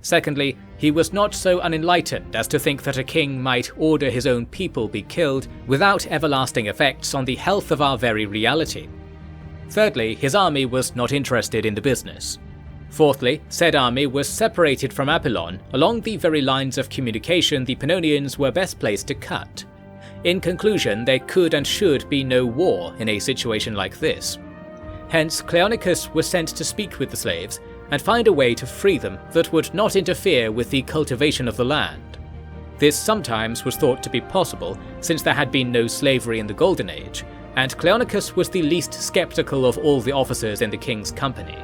Speaker 1: Secondly, he was not so unenlightened as to think that a king might order his own people be killed without everlasting effects on the health of our very reality. Thirdly, his army was not interested in the business. Fourthly, said army was separated from Apollon along the very lines of communication the Pannonians were best placed to cut. In conclusion, there could and should be no war in a situation like this. Hence, Cleonicus was sent to speak with the slaves and find a way to free them that would not interfere with the cultivation of the land. This sometimes was thought to be possible, since there had been no slavery in the Golden Age, and Cleonicus was the least skeptical of all the officers in the king's company.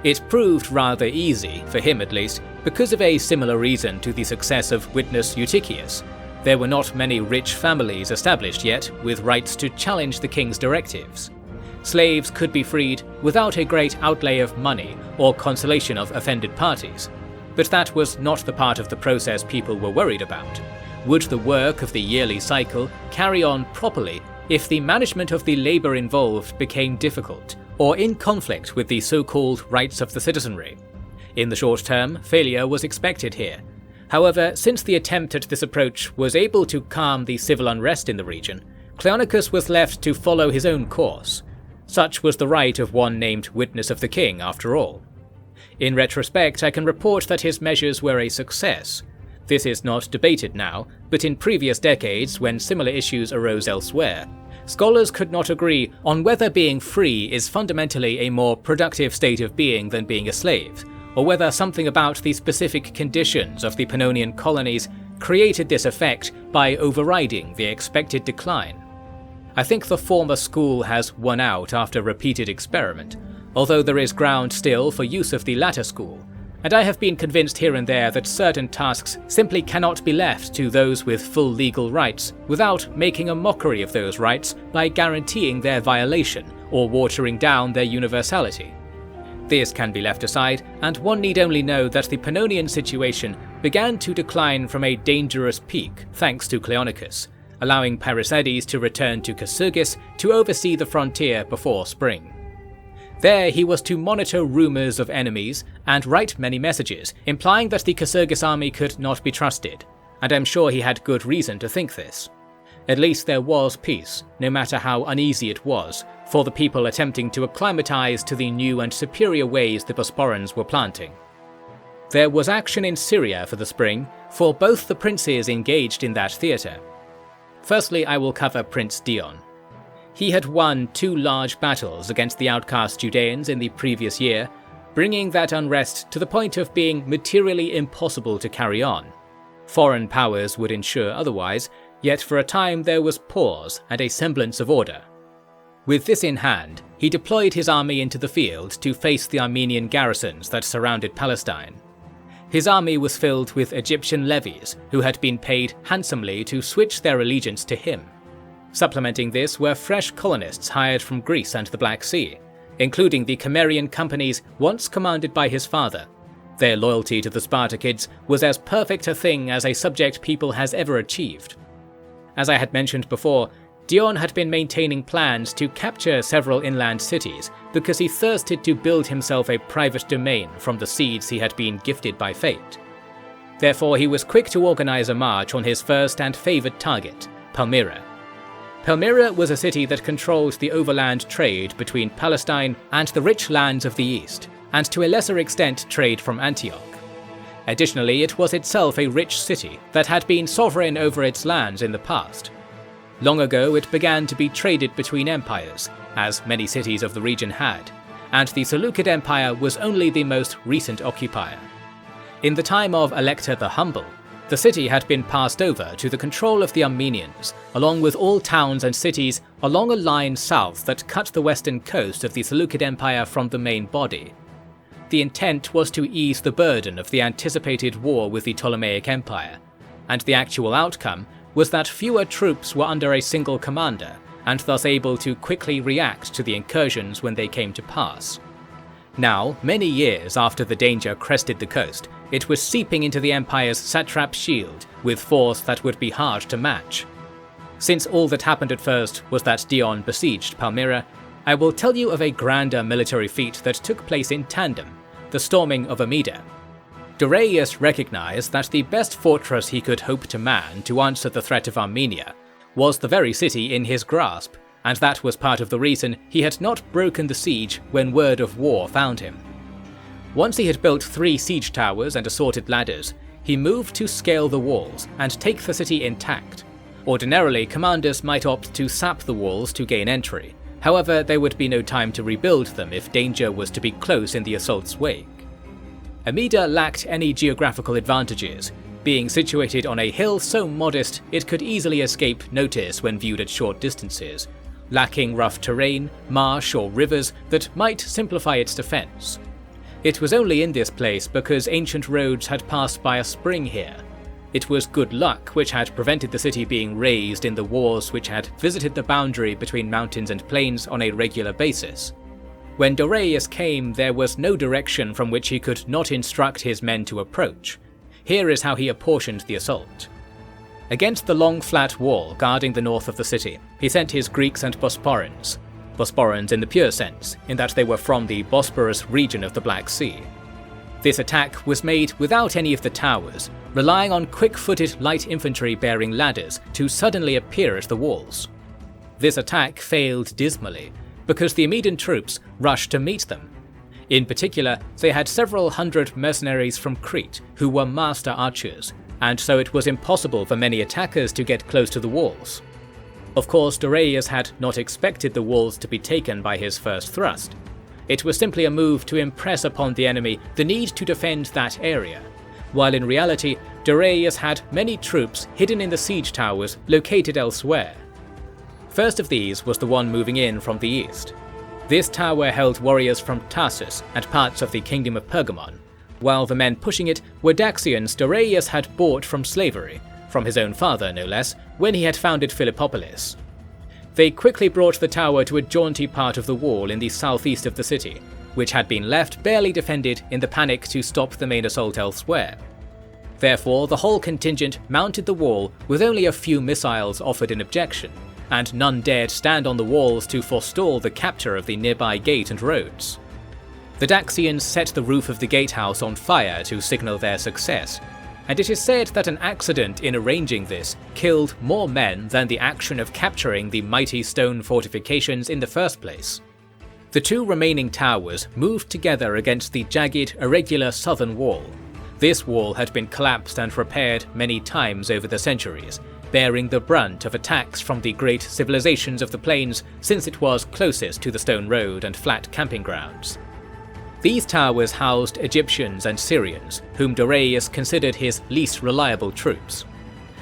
Speaker 1: It proved rather easy, for him at least, because of a similar reason to the success of witness Eutychius. There were not many rich families established yet with rights to challenge the king's directives. Slaves could be freed without a great outlay of money or consolation of offended parties, but that was not the part of the process people were worried about. Would the work of the yearly cycle carry on properly if the management of the labour involved became difficult, or in conflict with the so-called rights of the citizenry? In the short term, failure was expected here. However, since the attempt at this approach was able to calm the civil unrest in the region, Cleonicus was left to follow his own course. Such was the right of one named Witness of the King, after all. In retrospect, I can report that his measures were a success. This is not debated now, but in previous decades, when similar issues arose elsewhere, scholars could not agree on whether being free is fundamentally a more productive state of being than being a slave, or whether something about the specific conditions of the Pannonian colonies created this effect by overriding the expected decline. I think the former school has won out after repeated experiment, although there is ground still for use of the latter school, and I have been convinced here and there that certain tasks simply cannot be left to those with full legal rights without making a mockery of those rights by guaranteeing their violation or watering down their universality. This can be left aside, and one need only know that the Pannonian situation began to decline from a dangerous peak thanks to Cleonicus, allowing Pyrrhosides to return to Kysugis to oversee the frontier before spring. There he was to monitor rumours of enemies and write many messages, implying that the Kysugis army could not be trusted, and I'm sure he had good reason to think this. At least there was peace, no matter how uneasy it was, for the people attempting to acclimatise to the new and superior ways the Bosporans were planting. There was action in Syria for the spring, for both the princes engaged in that theatre. Firstly, I will cover Prince Dion. He had won 2 large battles against the outcast Judeans in the previous year, bringing that unrest to the point of being materially impossible to carry on. Foreign powers would ensure otherwise, yet for a time there was pause and a semblance of order. With this in hand, he deployed his army into the field to face the Armenian garrisons that surrounded Palestine. His army was filled with Egyptian levies who had been paid handsomely to switch their allegiance to him. Supplementing this were fresh colonists hired from Greece and the Black Sea, including the Cimmerian companies once commanded by his father. Their loyalty to the Spartakids was as perfect a thing as a subject people has ever achieved. As I had mentioned before, Dion had been maintaining plans to capture several inland cities because he thirsted to build himself a private domain from the seeds he had been gifted by fate. Therefore, he was quick to organize a march on his first and favored target, Palmyra. Palmyra was a city that controlled the overland trade between Palestine and the rich lands of the east, and to a lesser extent trade from Antioch. Additionally, it was itself a rich city that had been sovereign over its lands in the past. Long ago, it began to be traded between empires, as many cities of the region had, and the Seleucid Empire was only the most recent occupier. In the time of Elector the Humble, the city had been passed over to the control of the Armenians, along with all towns and cities along a line south that cut the western coast of the Seleucid Empire from the main body. The intent was to ease the burden of the anticipated war with the Ptolemaic Empire, and the actual outcome was that fewer troops were under a single commander, and thus able to quickly react to the incursions when they came to pass. Now, many years after the danger crested the coast, it was seeping into the Empire's satrap shield with force that would be hard to match. Since all that happened at first was that Dion besieged Palmyra, I will tell you of a grander military feat that took place in tandem, the storming of Amida. Darius recognized that the best fortress he could hope to man to answer the threat of Armenia was the very city in his grasp, and that was part of the reason he had not broken the siege when word of war found him. Once he had built 3 siege towers and assorted ladders, he moved to scale the walls and take the city intact. Ordinarily, commanders might opt to sap the walls to gain entry. However, there would be no time to rebuild them if danger was to be close in the assault's wake. Amida lacked any geographical advantages, being situated on a hill so modest it could easily escape notice when viewed at short distances, lacking rough terrain, marsh or rivers that might simplify its defense. It was only in this place because ancient roads had passed by a spring here. It was good luck which had prevented the city being razed in the wars which had visited the boundary between mountains and plains on a regular basis. When Darius came, there was no direction from which he could not instruct his men to approach. Here is how he apportioned the assault. Against the long flat wall guarding the north of the city, he sent his Greeks and Bosporans. Bosporans in the pure sense, in that they were from the Bosporus region of the Black Sea. This attack was made without any of the towers, relying on quick-footed light infantry bearing ladders to suddenly appear at the walls. This attack failed dismally, because the Amedan troops rushed to meet them. In particular, they had several hundred mercenaries from Crete who were master archers, and so it was impossible for many attackers to get close to the walls. Of course, Darius had not expected the walls to be taken by his first thrust. It was simply a move to impress upon the enemy the need to defend that area, while in reality, Darius had many troops hidden in the siege towers located elsewhere. First of these was the one moving in from the east. This tower held warriors from Tarsus and parts of the kingdom of Pergamon, while the men pushing it were Daxians Darius had bought from slavery, from his own father no less, when he had founded Philippopolis. They quickly brought the tower to a jaunty part of the wall in the southeast of the city, which had been left barely defended in the panic to stop the main assault elsewhere. Therefore, the whole contingent mounted the wall with only a few missiles offered in objection, and none dared stand on the walls to forestall the capture of the nearby gate and roads. The Daxians set the roof of the gatehouse on fire to signal their success, and it is said that an accident in arranging this killed more men than the action of capturing the mighty stone fortifications in the first place. The 2 remaining towers moved together against the jagged, irregular southern wall. This wall had been collapsed and repaired many times over the centuries, bearing the brunt of attacks from the great civilizations of the plains since it was closest to the stone road and flat camping grounds. These towers housed Egyptians and Syrians, whom Darius considered his least reliable troops.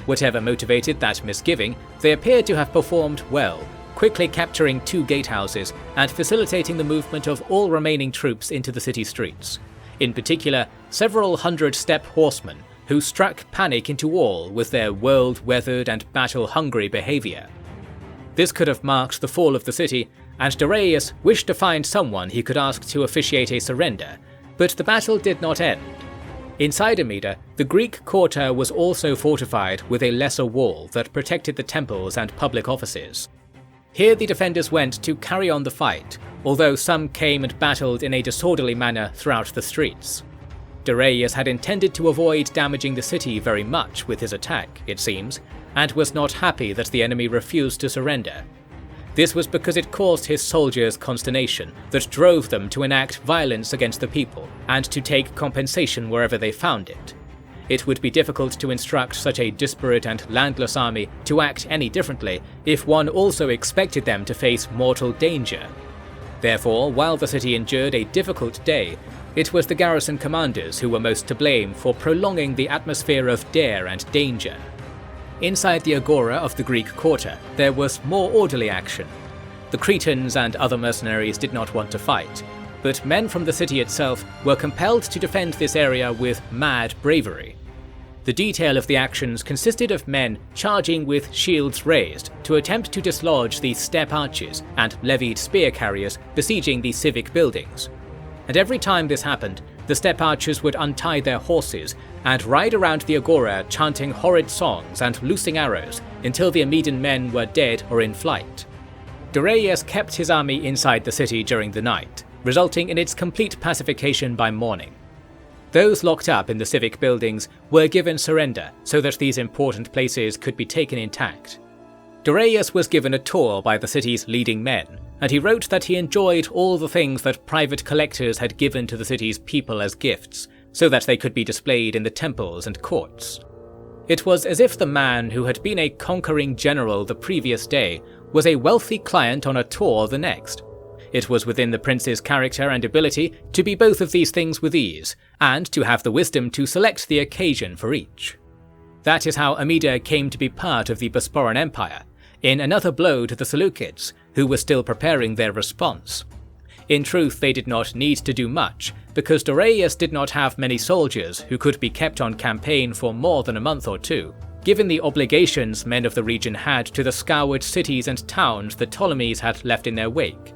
Speaker 1: Whatever motivated that misgiving, they appeared to have performed well, quickly capturing 2 gatehouses and facilitating the movement of all remaining troops into the city streets. In particular, several hundred steppe horsemen, who struck panic into all with their world-weathered and battle-hungry behavior. This could have marked the fall of the city, and Darius wished to find someone he could ask to officiate a surrender, but the battle did not end. Inside Amida, the Greek quarter was also fortified with a lesser wall that protected the temples and public offices. Here the defenders went to carry on the fight, although some came and battled in a disorderly manner throughout the streets. Darius had intended to avoid damaging the city very much with his attack, it seems, and was not happy that the enemy refused to surrender. This was because it caused his soldiers consternation that drove them to enact violence against the people and to take compensation wherever they found it. It would be difficult to instruct such a disparate and landless army to act any differently if one also expected them to face mortal danger. Therefore, while the city endured a difficult day, it was the garrison commanders who were most to blame for prolonging the atmosphere of dare and danger. Inside the agora of the Greek quarter, there was more orderly action. The Cretans and other mercenaries did not want to fight, but men from the city itself were compelled to defend this area with mad bravery. The detail of the actions consisted of men charging with shields raised to attempt to dislodge the step archers and levied spear carriers besieging the civic buildings. And every time this happened, the step archers would untie their horses and ride around the agora chanting horrid songs and loosing arrows until the Amedan men were dead or in flight. Dorius kept his army inside the city during the night, resulting in its complete pacification by morning. Those locked up in the civic buildings were given surrender so that these important places could be taken intact. Dorius was given a tour by the city's leading men, and he wrote that he enjoyed all the things that private collectors had given to the city's people as gifts, so that they could be displayed in the temples and courts. It was as if the man who had been a conquering general the previous day was a wealthy client on a tour the next. It was within the prince's character and ability to be both of these things with ease, and to have the wisdom to select the occasion for each. That is how Amida came to be part of the Bosporan Empire, in another blow to the Seleucids, who were still preparing their response. In truth, they did not need to do much, because Dorius did not have many soldiers who could be kept on campaign for more than a month or two, given the obligations men of the region had to the scoured cities and towns the Ptolemies had left in their wake.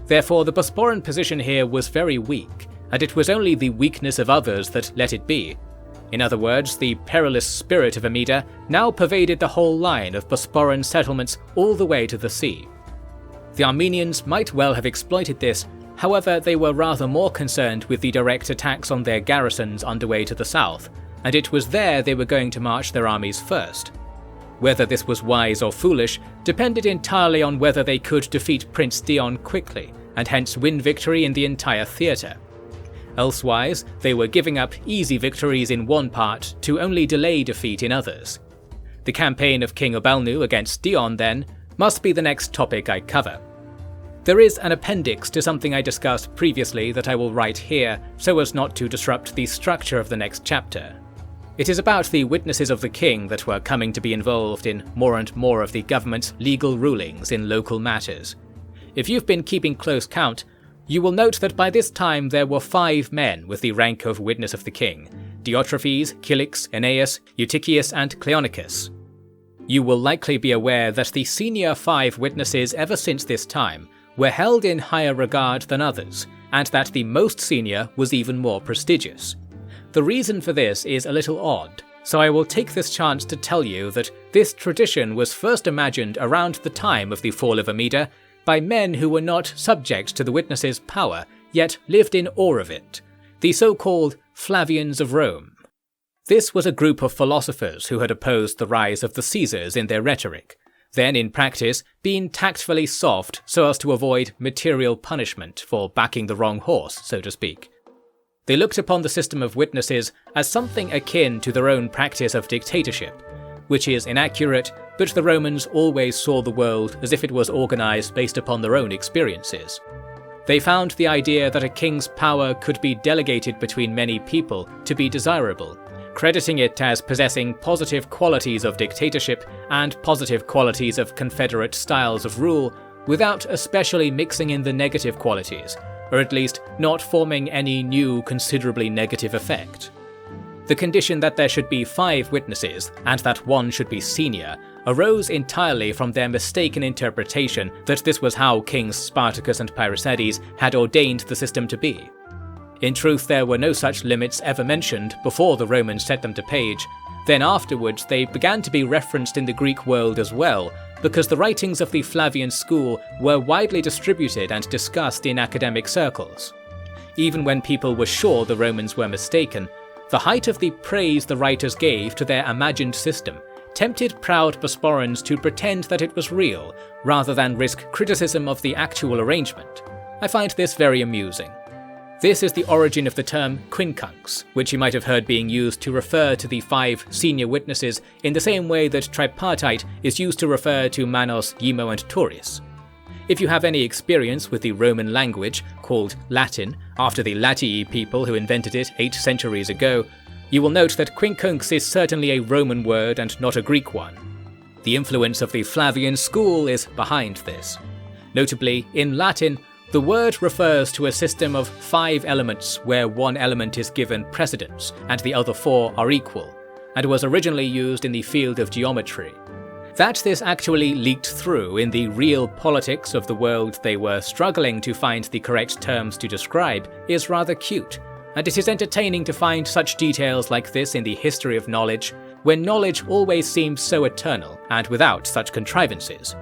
Speaker 1: Therefore, the Bosporan position here was very weak, and it was only the weakness of others that let it be. In other words, the perilous spirit of Amida now pervaded the whole line of Bosporan settlements all the way to the sea. The Armenians might well have exploited this, however they were rather more concerned with the direct attacks on their garrisons underway to the south, and it was there they were going to march their armies first. Whether this was wise or foolish depended entirely on whether they could defeat Prince Dion quickly, and hence win victory in the entire theatre. Elsewise, they were giving up easy victories in one part to only delay defeat in others. The campaign of King Obalnu against Dion, then, must be the next topic I cover. There is an appendix to something I discussed previously that I will write here so as not to disrupt the structure of the next chapter. It is about the witnesses of the king that were coming to be involved in more and more of the government's legal rulings in local matters. If you've been keeping close count, you will note that by this time there were 5 men with the rank of witness of the king: Diotrephes, Cilix, Aeneas, Eutychius, and Cleonicus. You will likely be aware that the senior 5 witnesses ever since this time were held in higher regard than others, and that the most senior was even more prestigious. The reason for this is a little odd, so I will take this chance to tell you that this tradition was first imagined around the time of the fall of Amida by men who were not subject to the witnesses' power, yet lived in awe of it, the so-called Flavians of Rome. This was a group of philosophers who had opposed the rise of the Caesars in their rhetoric, then in practice being tactfully soft so as to avoid material punishment for backing the wrong horse, so to speak. They looked upon the system of witnesses as something akin to their own practice of dictatorship, which is inaccurate, but the Romans always saw the world as if it was organized based upon their own experiences. They found the idea that a king's power could be delegated between many people to be desirable, crediting it as possessing positive qualities of dictatorship and positive qualities of confederate styles of rule, without especially mixing in the negative qualities, or at least not forming any new considerably negative effect. The condition that there should be 5 witnesses, and that one should be senior, arose entirely from their mistaken interpretation that this was how Kings Spartacus and Pyrrhosides had ordained the system to be. In truth, there were no such limits ever mentioned before the Romans set them to page. Then afterwards they began to be referenced in the Greek world as well, because the writings of the Flavian school were widely distributed and discussed in academic circles. Even when people were sure the Romans were mistaken, the height of the praise the writers gave to their imagined system tempted proud Bosporans to pretend that it was real, rather than risk criticism of the actual arrangement. I find this very amusing. This is the origin of the term quincunx, which you might have heard being used to refer to the 5 senior witnesses in the same way that tripartite is used to refer to Manos, Yimo and Taurius. If you have any experience with the Roman language, called Latin, after the Latii people who invented it 8 centuries ago, you will note that quincunx is certainly a Roman word and not a Greek one. The influence of the Flavian school is behind this. Notably, in Latin, the word refers to a system of 5 elements where one element is given precedence and the other 4 are equal, and was originally used in the field of geometry. That this actually leaked through in the real politics of the world they were struggling to find the correct terms to describe is rather cute, and it is entertaining to find such details like this in the history of knowledge, when knowledge always seems so eternal and without such contrivances.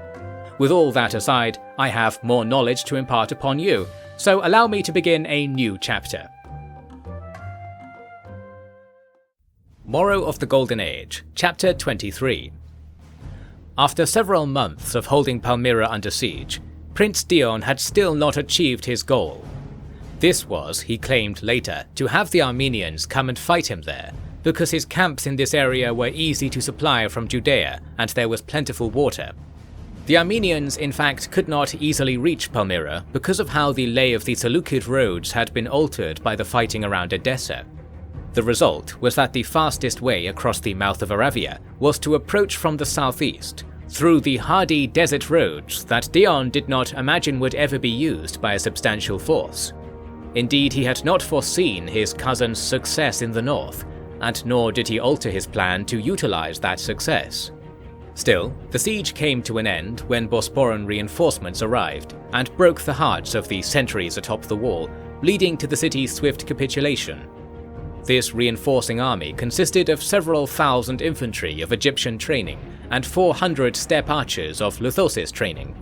Speaker 1: With all that aside, I have more knowledge to impart upon you, so allow me to begin a new chapter. Morrow of the Golden Age, Chapter 23. After several months of holding Palmyra under siege, Prince Dion had still not achieved his goal. This was, he claimed later, to have the Armenians come and fight him there, because his camps in this area were easy to supply from Judea and there was plentiful water. The Armenians, in fact, could not easily reach Palmyra because of how the lay of the Seleucid roads had been altered by the fighting around Edessa. The result was that the fastest way across the mouth of Aravia was to approach from the southeast, through the hardy desert roads that Dion did not imagine would ever be used by a substantial force. Indeed, he had not foreseen his cousin's success in the north, and nor did he alter his plan to utilize that success. Still, the siege came to an end when Bosporan reinforcements arrived and broke the hearts of the sentries atop the wall, leading to the city's swift capitulation. This reinforcing army consisted of several thousand infantry of Egyptian training and 400 steppe archers of Luthosis training.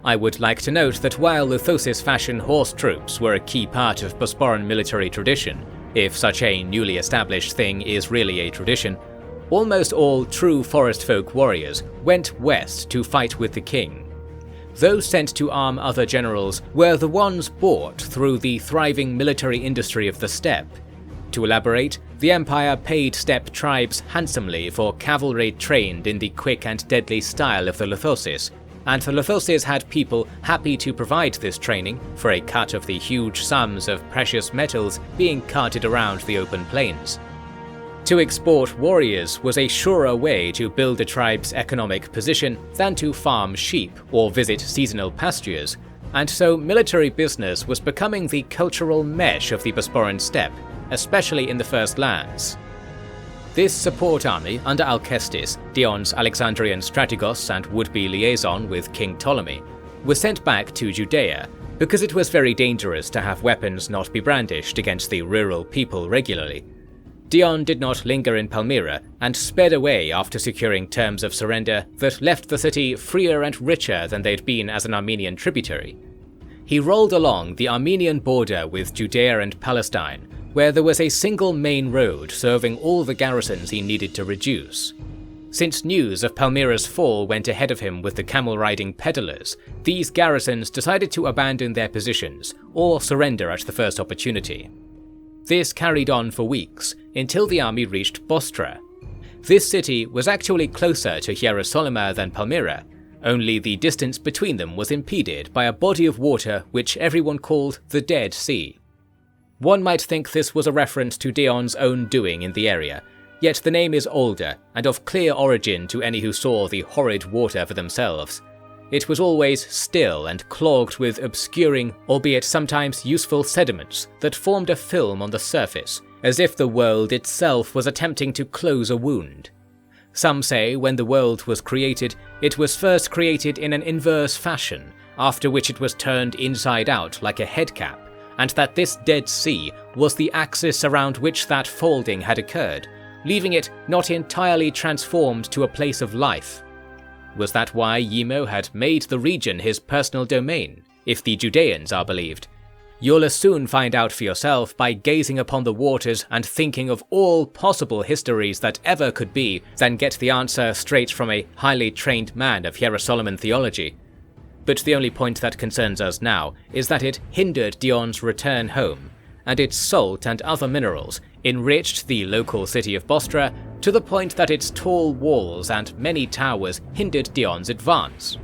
Speaker 1: I would like to note that while Luthosis fashion horse troops were a key part of Bosporan military tradition, if such a newly established thing is really a tradition, almost all true forest folk warriors went west to fight with the king. Those sent to arm other generals were the ones bought through the thriving military industry of the steppe. To elaborate, the empire paid steppe tribes handsomely for cavalry trained in the quick and deadly style of the Luthosis, and the Luthosis had people happy to provide this training for a cut of the huge sums of precious metals being carted around the open plains. To export warriors was a surer way to build a tribe's economic position than to farm sheep or visit seasonal pastures, and so military business was becoming the cultural mesh of the Bosporan steppe, especially in the First Lands. This support army under Alcestis, Dion's Alexandrian strategos and would-be liaison with King Ptolemy, was sent back to Judea because it was very dangerous to have weapons not be brandished against the rural people regularly. Dion did not linger in Palmyra and sped away after securing terms of surrender that left the city freer and richer than they'd been as an Armenian tributary. He rolled along the Armenian border with Judea and Palestine, where there was a single main road serving all the garrisons he needed to reduce. Since news of Palmyra's fall went ahead of him with the camel-riding peddlers, these garrisons decided to abandon their positions or surrender at the first opportunity. This carried on for weeks, until the army reached Bostra. This city was actually closer to Hierosolyma than Palmyra, only the distance between them was impeded by a body of water which everyone called the Dead Sea. One might think this was a reference to Dion's own doing in the area, yet the name is older and of clear origin to any who saw the horrid water for themselves. It was always still and clogged with obscuring, albeit sometimes useful sediments that formed a film on the surface, as if the world itself was attempting to close a wound. Some say when the world was created, it was first created in an inverse fashion, after which it was turned inside out like a headcap, and that this Dead Sea was the axis around which that folding had occurred, leaving it not entirely transformed to a place of life. Was that why Yimo had made the region his personal domain, if the Judeans are believed? You'll as soon find out for yourself by gazing upon the waters and thinking of all possible histories that ever could be than get the answer straight from a highly trained man of Hierosolyman theology. But the only point that concerns us now is that it hindered Dion's return home, and its salt and other minerals enriched the local city of Bostra to the point that its tall walls and many towers hindered Dion's advance.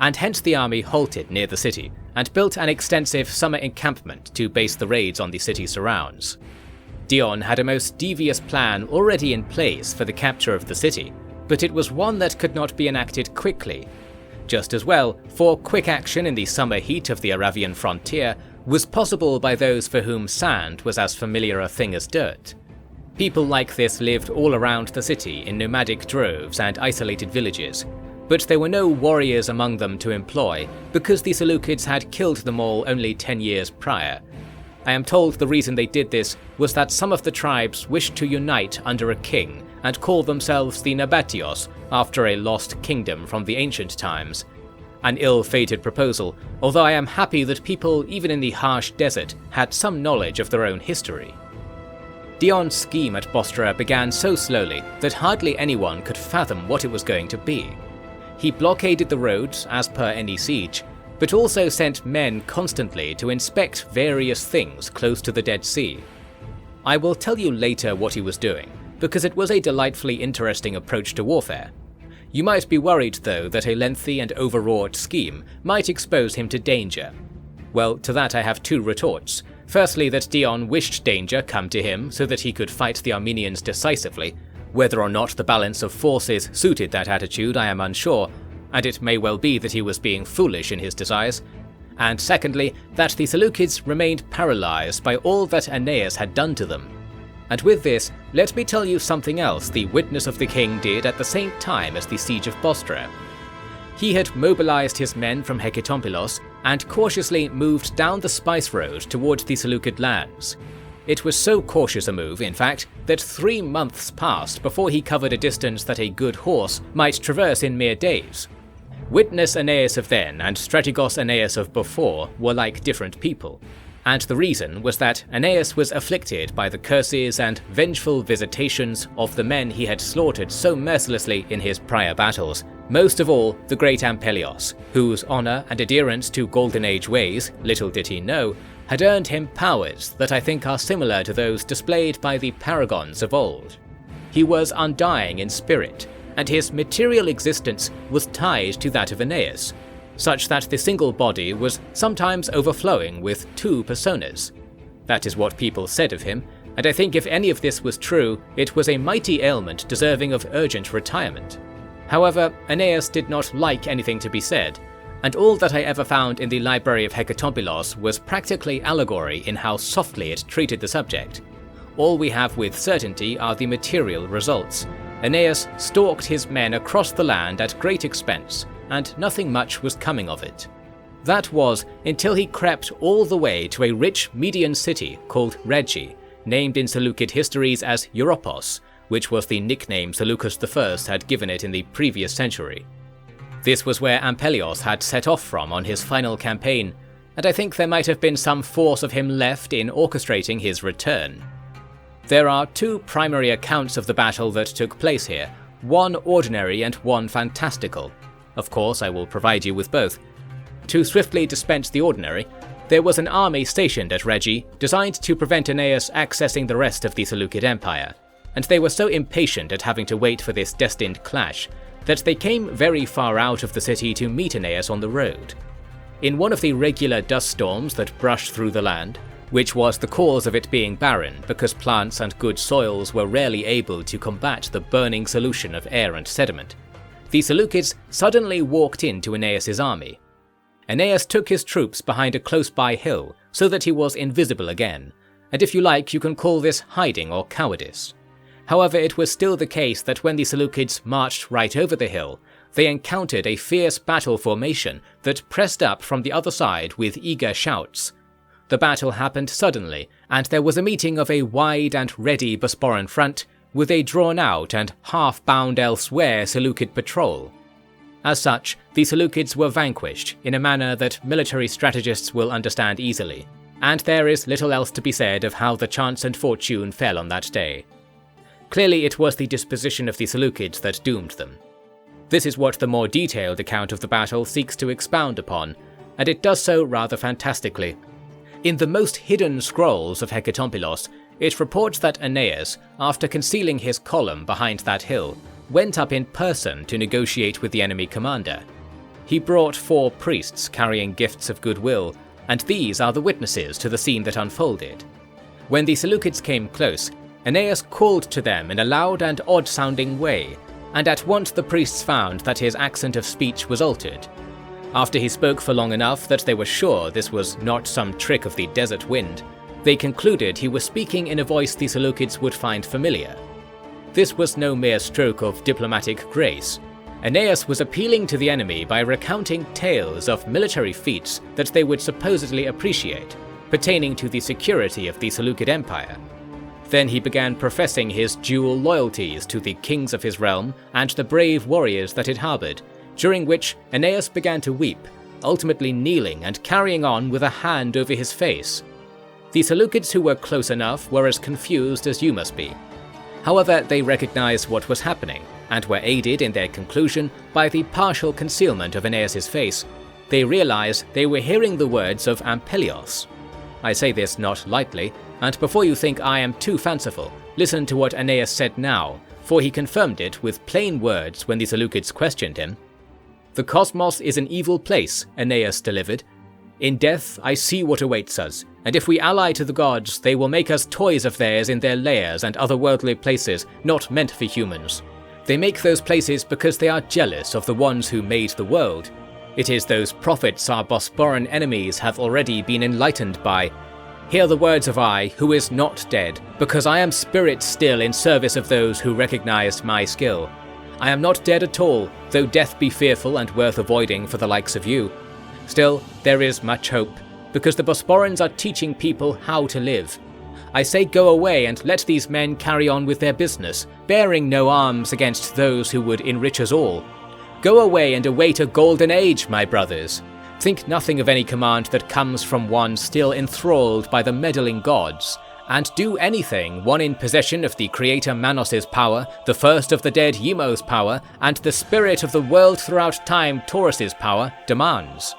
Speaker 1: And hence the army halted near the city and built an extensive summer encampment to base the raids on the city surrounds. Dion had a most devious plan already in place for the capture of the city, but it was one that could not be enacted quickly. Just as well, for quick action in the summer heat of the Aravian frontier was possible by those for whom sand was as familiar a thing as dirt. People like this lived all around the city in nomadic droves and isolated villages, but there were no warriors among them to employ because the Seleucids had killed them all only 10 years prior. I am told the reason they did this was that some of the tribes wished to unite under a king and call themselves the Nabatios after a lost kingdom from the ancient times. An ill-fated proposal, although I am happy that people even in the harsh desert had some knowledge of their own history. Dion's scheme at Bostra began so slowly that hardly anyone could fathom what it was going to be. He blockaded the roads as per any siege, but also sent men constantly to inspect various things close to the Dead Sea. I will tell you later what he was doing, because it was a delightfully interesting approach to warfare. You might be worried though that a lengthy and overwrought scheme might expose him to danger. Well, to that I have two retorts. Firstly, that Dion wished danger come to him so that he could fight the Armenians decisively. Whether or not the balance of forces suited that attitude I am unsure, and it may well be that he was being foolish in his desires. And secondly, that the Seleucids remained paralyzed by all that Aeneas had done to them. And with this, let me tell you something else the witness of the king did at the same time as the siege of Bostra. He had mobilized his men from Hecatompilos and cautiously moved down the spice road towards the Seleucid lands. It was so cautious a move, in fact, that 3 months passed before he covered a distance that a good horse might traverse in mere days. Witness Aeneas of then and Strategos Aeneas of before were like different people, and the reason was that Aeneas was afflicted by the curses and vengeful visitations of the men he had slaughtered so mercilessly in his prior battles, most of all the great Ampelios, whose honour and adherence to Golden Age ways, little did he know, had earned him powers that I think are similar to those displayed by the paragons of old. He was undying in spirit, and his material existence was tied to that of Aeneas, such that the single body was sometimes overflowing with 2 personas. That is what people said of him, and I think if any of this was true, it was a mighty ailment deserving of urgent retirement. However, Aeneas did not like anything to be said, and all that I ever found in the library of Hecatompilos was practically allegory in how softly it treated the subject. All we have with certainty are the material results. Aeneas stalked his men across the land at great expense, and nothing much was coming of it. That was until he crept all the way to a rich Median city called Regi, named in Seleucid histories as Europos, which was the nickname Seleucus I had given it in the previous century. This was where Ampelios had set off from on his final campaign, and I think there might have been some force of him left in orchestrating his return. There are 2 primary accounts of the battle that took place here, one ordinary and one fantastical. Of course, I will provide you with both. To swiftly dispense the ordinary, there was an army stationed at Regi designed to prevent Aeneas accessing the rest of the Seleucid Empire, and they were so impatient at having to wait for this destined clash that they came very far out of the city to meet Aeneas on the road. In one of the regular dust storms that brushed through the land, which was the cause of it being barren because plants and good soils were rarely able to combat the burning solution of air and sediment, the Seleucids suddenly walked into Aeneas' army. Aeneas took his troops behind a close-by hill so that he was invisible again, and if you like you can call this hiding or cowardice. However, it was still the case that when the Seleucids marched right over the hill, they encountered a fierce battle formation that pressed up from the other side with eager shouts. The battle happened suddenly, and there was a meeting of a wide and ready Bosporan front with a drawn-out and half-bound elsewhere Seleucid patrol. As such, the Seleucids were vanquished in a manner that military strategists will understand easily. and there is little else to be said of how the chance and fortune fell on that day. Clearly it was the disposition of the Seleucids that doomed them. This is what the more detailed account of the battle seeks to expound upon, and it does so rather fantastically. In the most hidden scrolls of Hecatompylos, it reports that Aeneas, after concealing his column behind that hill, went up in person to negotiate with the enemy commander. He brought 4 priests carrying gifts of goodwill, and these are the witnesses to the scene that unfolded. When the Seleucids came close, Aeneas called to them in a loud and odd-sounding way, and at once the priests found that his accent of speech was altered. After he spoke for long enough that they were sure this was not some trick of the desert wind, they concluded he was speaking in a voice the Seleucids would find familiar. This was no mere stroke of diplomatic grace. Aeneas was appealing to the enemy by recounting tales of military feats that they would supposedly appreciate, pertaining to the security of the Seleucid Empire. Then he began professing his dual loyalties to the kings of his realm and the brave warriors that it harbored, during which Aeneas began to weep, ultimately kneeling and carrying on with a hand over his face. The Seleucids who were close enough were as confused as you must be. However, they recognized what was happening, and were aided in their conclusion by the partial concealment of Aeneas' face. They realized they were hearing the words of Ampelios. I say this not lightly, and before you think I am too fanciful, listen to what Aeneas said now, for he confirmed it with plain words when the Seleucids questioned him. "The cosmos is an evil place," Aeneas delivered. "In death I see what awaits us, and if we ally to the gods, they will make us toys of theirs in their lairs and otherworldly places not meant for humans. They make those places because they are jealous of the ones who made the world. It is those prophets our Bosporan enemies have already been enlightened by. Hear the words of I, who is not dead, because I am spirit still in service of those who recognized my skill. I am not dead at all, though death be fearful and worth avoiding for the likes of you. Still, there is much hope, because the Bosporans are teaching people how to live. I say go away and let these men carry on with their business, bearing no arms against those who would enrich us all. Go away and await a golden age, my brothers. Think nothing of any command that comes from one still enthralled by the meddling gods, and do anything one in possession of the creator Manos' power, the first of the dead Yimos' power, and the spirit of the world throughout time Taurus' power demands.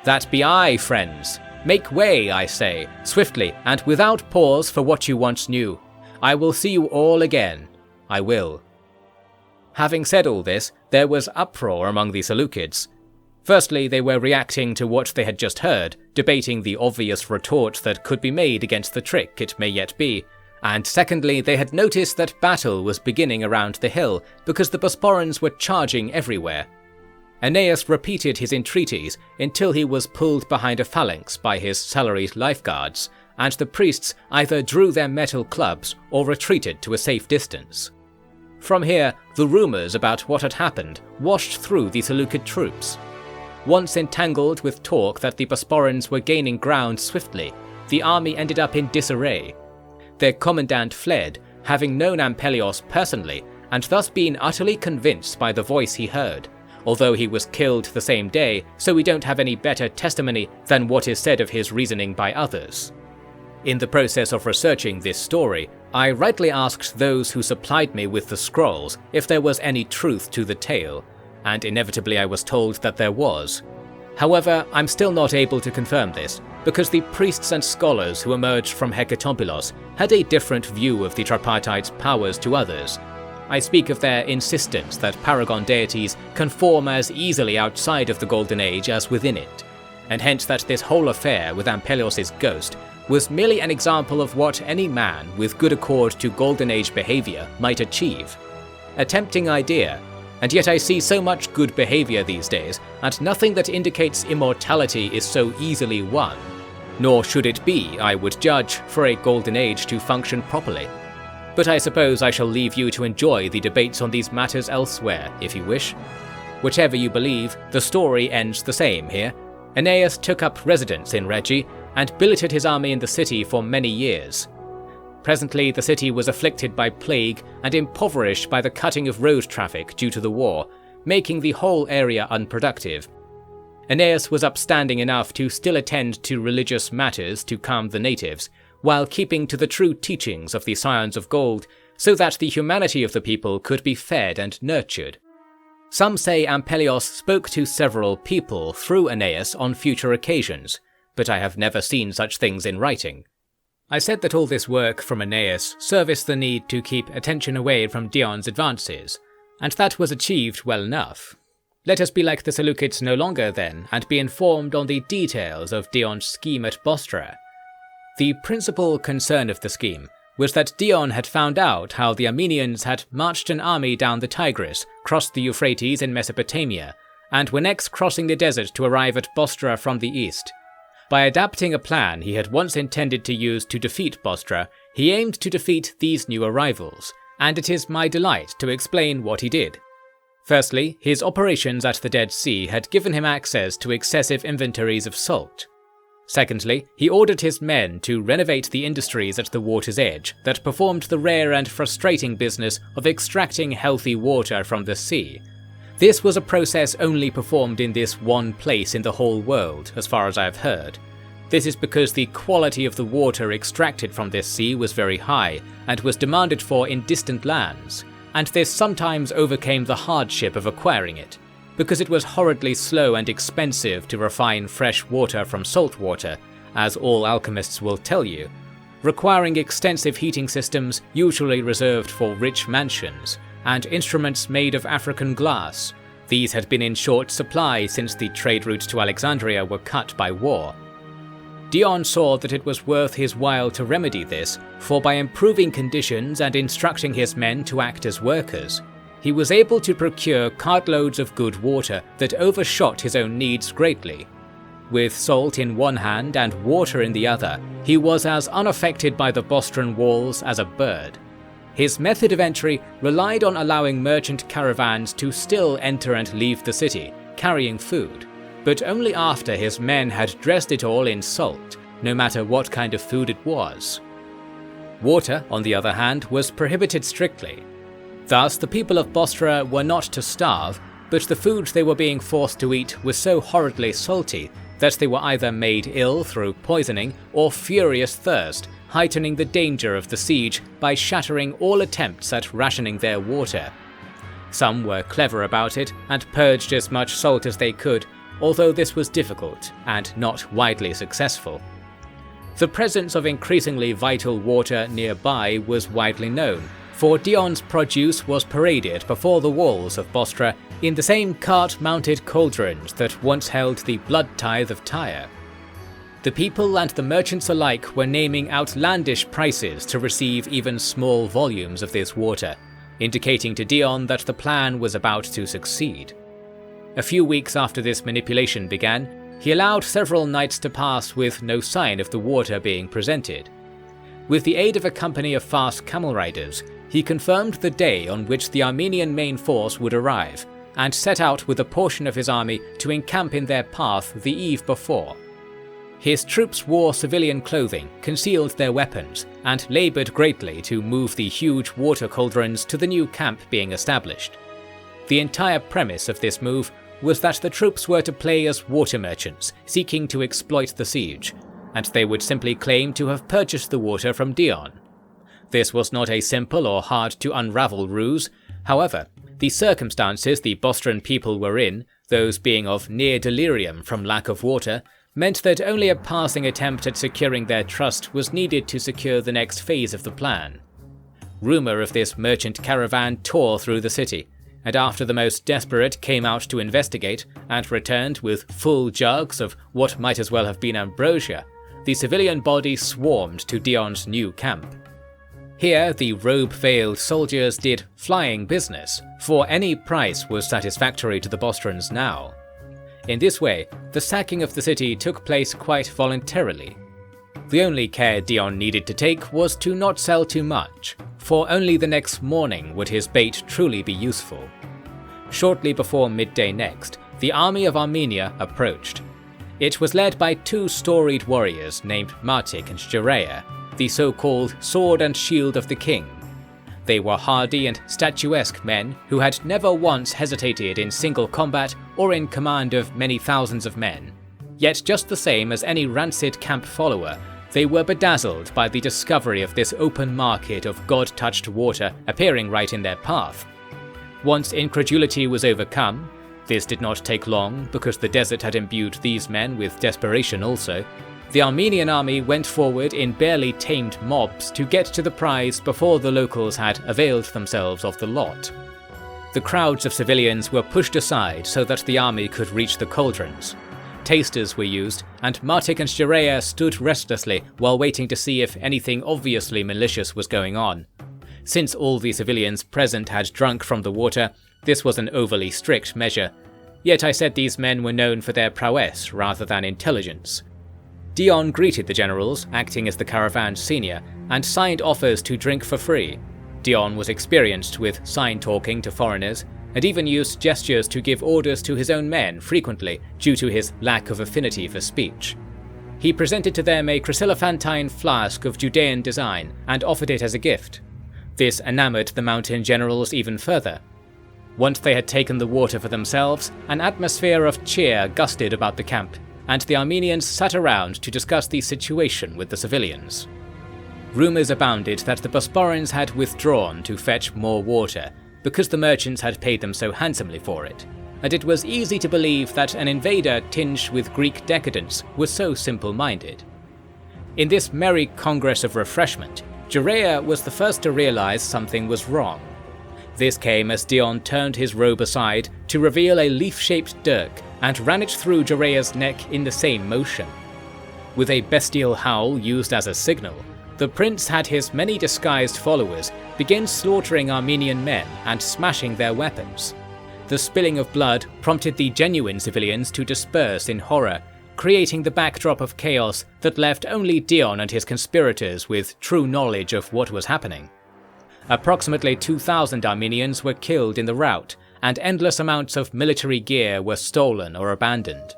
Speaker 1: That be I, friends. Make way, I say, swiftly and without pause for what you once knew. I will see you all again. I will." Having said all this, there was uproar among the Seleucids. Firstly, they were reacting to what they had just heard, debating the obvious retort that could be made against the trick it may yet be, and secondly, they had noticed that battle was beginning around the hill because the Bosporans were charging everywhere. Aeneas repeated his entreaties until he was pulled behind a phalanx by his salaried lifeguards, and the priests either drew their metal clubs or retreated to a safe distance. From here, the rumours about what had happened washed through the Seleucid troops. Once entangled with talk that the Bosporans were gaining ground swiftly, the army ended up in disarray. Their commandant fled, having known Ampelios personally, and thus been utterly convinced by the voice he heard, although he was killed the same day, so we don't have any better testimony than what is said of his reasoning by others. In the process of researching this story, I rightly asked those who supplied me with the scrolls if there was any truth to the tale, and inevitably I was told that there was. However, I'm still not able to confirm this, because the priests and scholars who emerged from Hecatompylos had a different view of the tripartite's powers to others. I speak of their insistence that paragon deities can form as easily outside of the Golden Age as within it, and hence that this whole affair with Ampelios' ghost was merely an example of what any man with good accord to Golden Age behaviour might achieve. A tempting idea, and yet I see so much good behaviour these days, and nothing that indicates immortality is so easily won. Nor should it be, I would judge, for a Golden Age to function properly. But I suppose I shall leave you to enjoy the debates on these matters elsewhere, if you wish. Whichever you believe, the story ends the same here. Aeneas took up residence in Regi, and billeted his army in the city for many years. Presently the city was afflicted by plague and impoverished by the cutting of road traffic due to the war, making the whole area unproductive. Aeneas was upstanding enough to still attend to religious matters to calm the natives, while keeping to the true teachings of the Scions of Gold so that the humanity of the people could be fed and nurtured. Some say Ampelios spoke to several people through Aeneas on future occasions, but I have never seen such things in writing. I said that all this work from Aeneas serviced the need to keep attention away from Dion's advances, and that was achieved well enough. Let us be like the Seleucids no longer then, and be informed on the details of Dion's scheme at Bostra. The principal concern of the scheme was that Dion had found out how the Armenians had marched an army down the Tigris, crossed the Euphrates in Mesopotamia, and were next crossing the desert to arrive at Bostra from the east. By adapting a plan he had once intended to use to defeat Bostra, he aimed to defeat these new arrivals, and it is my delight to explain what he did. Firstly, his operations at the Dead Sea had given him access to excessive inventories of salt. Secondly, he ordered his men to renovate the industries at the water's edge that performed the rare and frustrating business of extracting healthy water from the sea. This was a process only performed in this one place in the whole world, as far as I have heard. This is because the quality of the water extracted from this sea was very high, and was demanded for in distant lands, and this sometimes overcame the hardship of acquiring it, because it was horridly slow and expensive to refine fresh water from salt water, as all alchemists will tell you, requiring extensive heating systems usually reserved for rich mansions, and instruments made of African glass. These had been in short supply since the trade routes to Alexandria were cut by war. Dion saw that it was worth his while to remedy this, for by improving conditions and instructing his men to act as workers, he was able to procure cartloads of good water that overshot his own needs greatly. With salt in one hand and water in the other, he was as unaffected by the Bostran walls as a bird. His method of entry relied on allowing merchant caravans to still enter and leave the city, carrying food, but only after his men had dressed it all in salt, no matter what kind of food it was. Water, on the other hand, was prohibited strictly. Thus, the people of Bostra were not to starve, but the food they were being forced to eat was so horridly salty that they were either made ill through poisoning or furious thirst, heightening the danger of the siege by shattering all attempts at rationing their water. Some were clever about it and purged as much salt as they could, although this was difficult and not widely successful. The presence of increasingly vital water nearby was widely known, for Dion's produce was paraded before the walls of Bostra in the same cart-mounted cauldrons that once held the blood tithe of Tyre. The people and the merchants alike were naming outlandish prices to receive even small volumes of this water, indicating to Dion that the plan was about to succeed. A few weeks after this manipulation began, he allowed several nights to pass with no sign of the water being presented. With the aid of a company of fast camel riders, he confirmed the day on which the Armenian main force would arrive, and set out with a portion of his army to encamp in their path the eve before. His troops wore civilian clothing, concealed their weapons, and laboured greatly to move the huge water cauldrons to the new camp being established. The entire premise of this move was that the troops were to play as water merchants seeking to exploit the siege, and they would simply claim to have purchased the water from Dion. This was not a simple or hard to unravel ruse. However, the circumstances the Bostran people were in, those being of near delirium from lack of water, meant that only a passing attempt at securing their trust was needed to secure the next phase of the plan. Rumour of this merchant caravan tore through the city, and after the most desperate came out to investigate and returned with full jugs of what might as well have been ambrosia, the civilian body swarmed to Dion's new camp. Here the robe-veiled soldiers did flying business, for any price was satisfactory to the Bostrans now. In this way, the sacking of the city took place quite voluntarily. The only care Dion needed to take was to not sell too much, for only the next morning would his bait truly be useful. Shortly before midday next, the army of Armenia approached. It was led by two storied warriors named Martik and Jerea, the so-called Sword and Shield of the King. They were hardy and statuesque men who had never once hesitated in single combat or in command of many thousands of men. Yet just the same as any rancid camp follower, they were bedazzled by the discovery of this open market of god-touched water appearing right in their path. Once incredulity was overcome, this did not take long because the desert had imbued these men with desperation also, the Armenian army went forward in barely tamed mobs to get to the prize before the locals had availed themselves of the lot. The crowds of civilians were pushed aside so that the army could reach the cauldrons. Tasters were used, and Martik and Jerea stood restlessly while waiting to see if anything obviously malicious was going on. Since all the civilians present had drunk from the water, this was an overly strict measure, yet I said these men were known for their prowess rather than intelligence. Dion greeted the generals, acting as the caravan's senior, and signed offers to drink for free. Dion was experienced with sign-talking to foreigners, and even used gestures to give orders to his own men frequently due to his lack of affinity for speech. He presented to them a chryselephantine flask of Judean design and offered it as a gift. This enamored the mountain generals even further. Once they had taken the water for themselves, an atmosphere of cheer gusted about the camp, and the Armenians sat around to discuss the situation with the civilians. Rumours abounded that the Bosporans had withdrawn to fetch more water, because the merchants had paid them so handsomely for it, and it was easy to believe that an invader tinged with Greek decadence was so simple-minded. In this merry congress of refreshment, Jerea was the first to realise something was wrong. This came as Dion turned his robe aside to reveal a leaf-shaped dirk and ran it through Jerea's neck in the same motion. With a bestial howl used as a signal, the prince had his many disguised followers begin slaughtering Armenian men and smashing their weapons. The spilling of blood prompted the genuine civilians to disperse in horror, creating the backdrop of chaos that left only Dion and his conspirators with true knowledge of what was happening. Approximately 2,000 Armenians were killed in the rout, and endless amounts of military gear were stolen or abandoned.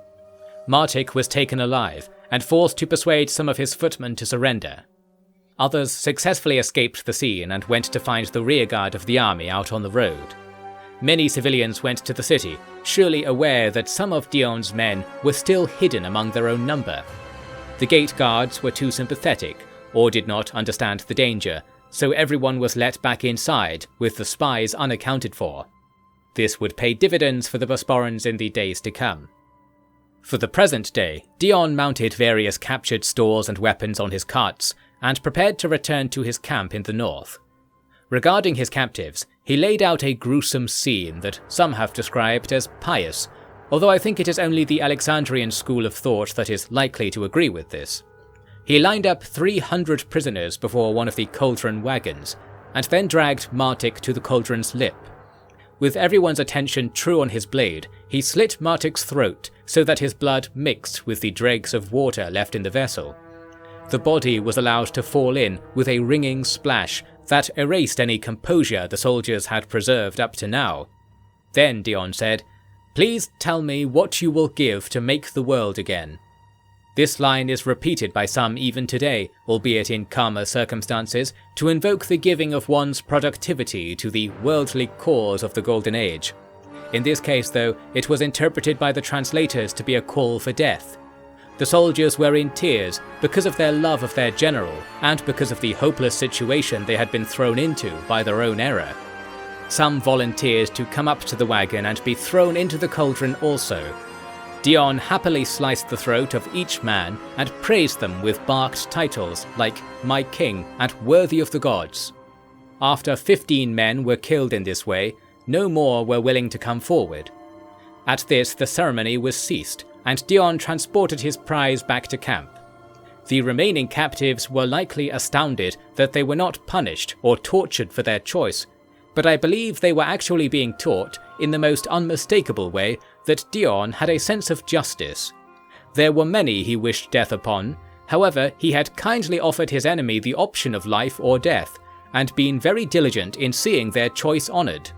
Speaker 1: Martik was taken alive and forced to persuade some of his footmen to surrender. Others successfully escaped the scene and went to find the rearguard of the army out on the road. Many civilians went to the city, surely aware that some of Dion's men were still hidden among their own number. The gate guards were too sympathetic, or did not understand the danger, so everyone was let back inside, with the spies unaccounted for. This would pay dividends for the Bosporans in the days to come. For the present day, Dion mounted various captured stores and weapons on his carts, and prepared to return to his camp in the north. Regarding his captives, he laid out a gruesome scene that some have described as pious, although I think it is only the Alexandrian school of thought that is likely to agree with this. He lined up 300 prisoners before one of the cauldron wagons, and then dragged Martik to the cauldron's lip. With everyone's attention true on his blade, he slit Martik's throat so that his blood mixed with the dregs of water left in the vessel. The body was allowed to fall in with a ringing splash that erased any composure the soldiers had preserved up to now. Then Dion said, "Please tell me what you will give to make the world again." This line is repeated by some even today, albeit in calmer circumstances, to invoke the giving of one's productivity to the worldly cause of the Golden Age. In this case, though, it was interpreted by the translators to be a call for death. The soldiers were in tears because of their love of their general, and because of the hopeless situation they had been thrown into by their own error. Some volunteered to come up to the wagon and be thrown into the cauldron also. Dion happily sliced the throat of each man and praised them with barked titles like "My King" and "Worthy of the Gods." After 15 men were killed in this way, no more were willing to come forward. At this, the ceremony was ceased, and Dion transported his prize back to camp. The remaining captives were likely astounded that they were not punished or tortured for their choice, but I believe they were actually being taught, in the most unmistakable way, that Dion had a sense of justice. There were many he wished death upon, however he had kindly offered his enemy the option of life or death, and been very diligent in seeing their choice honoured.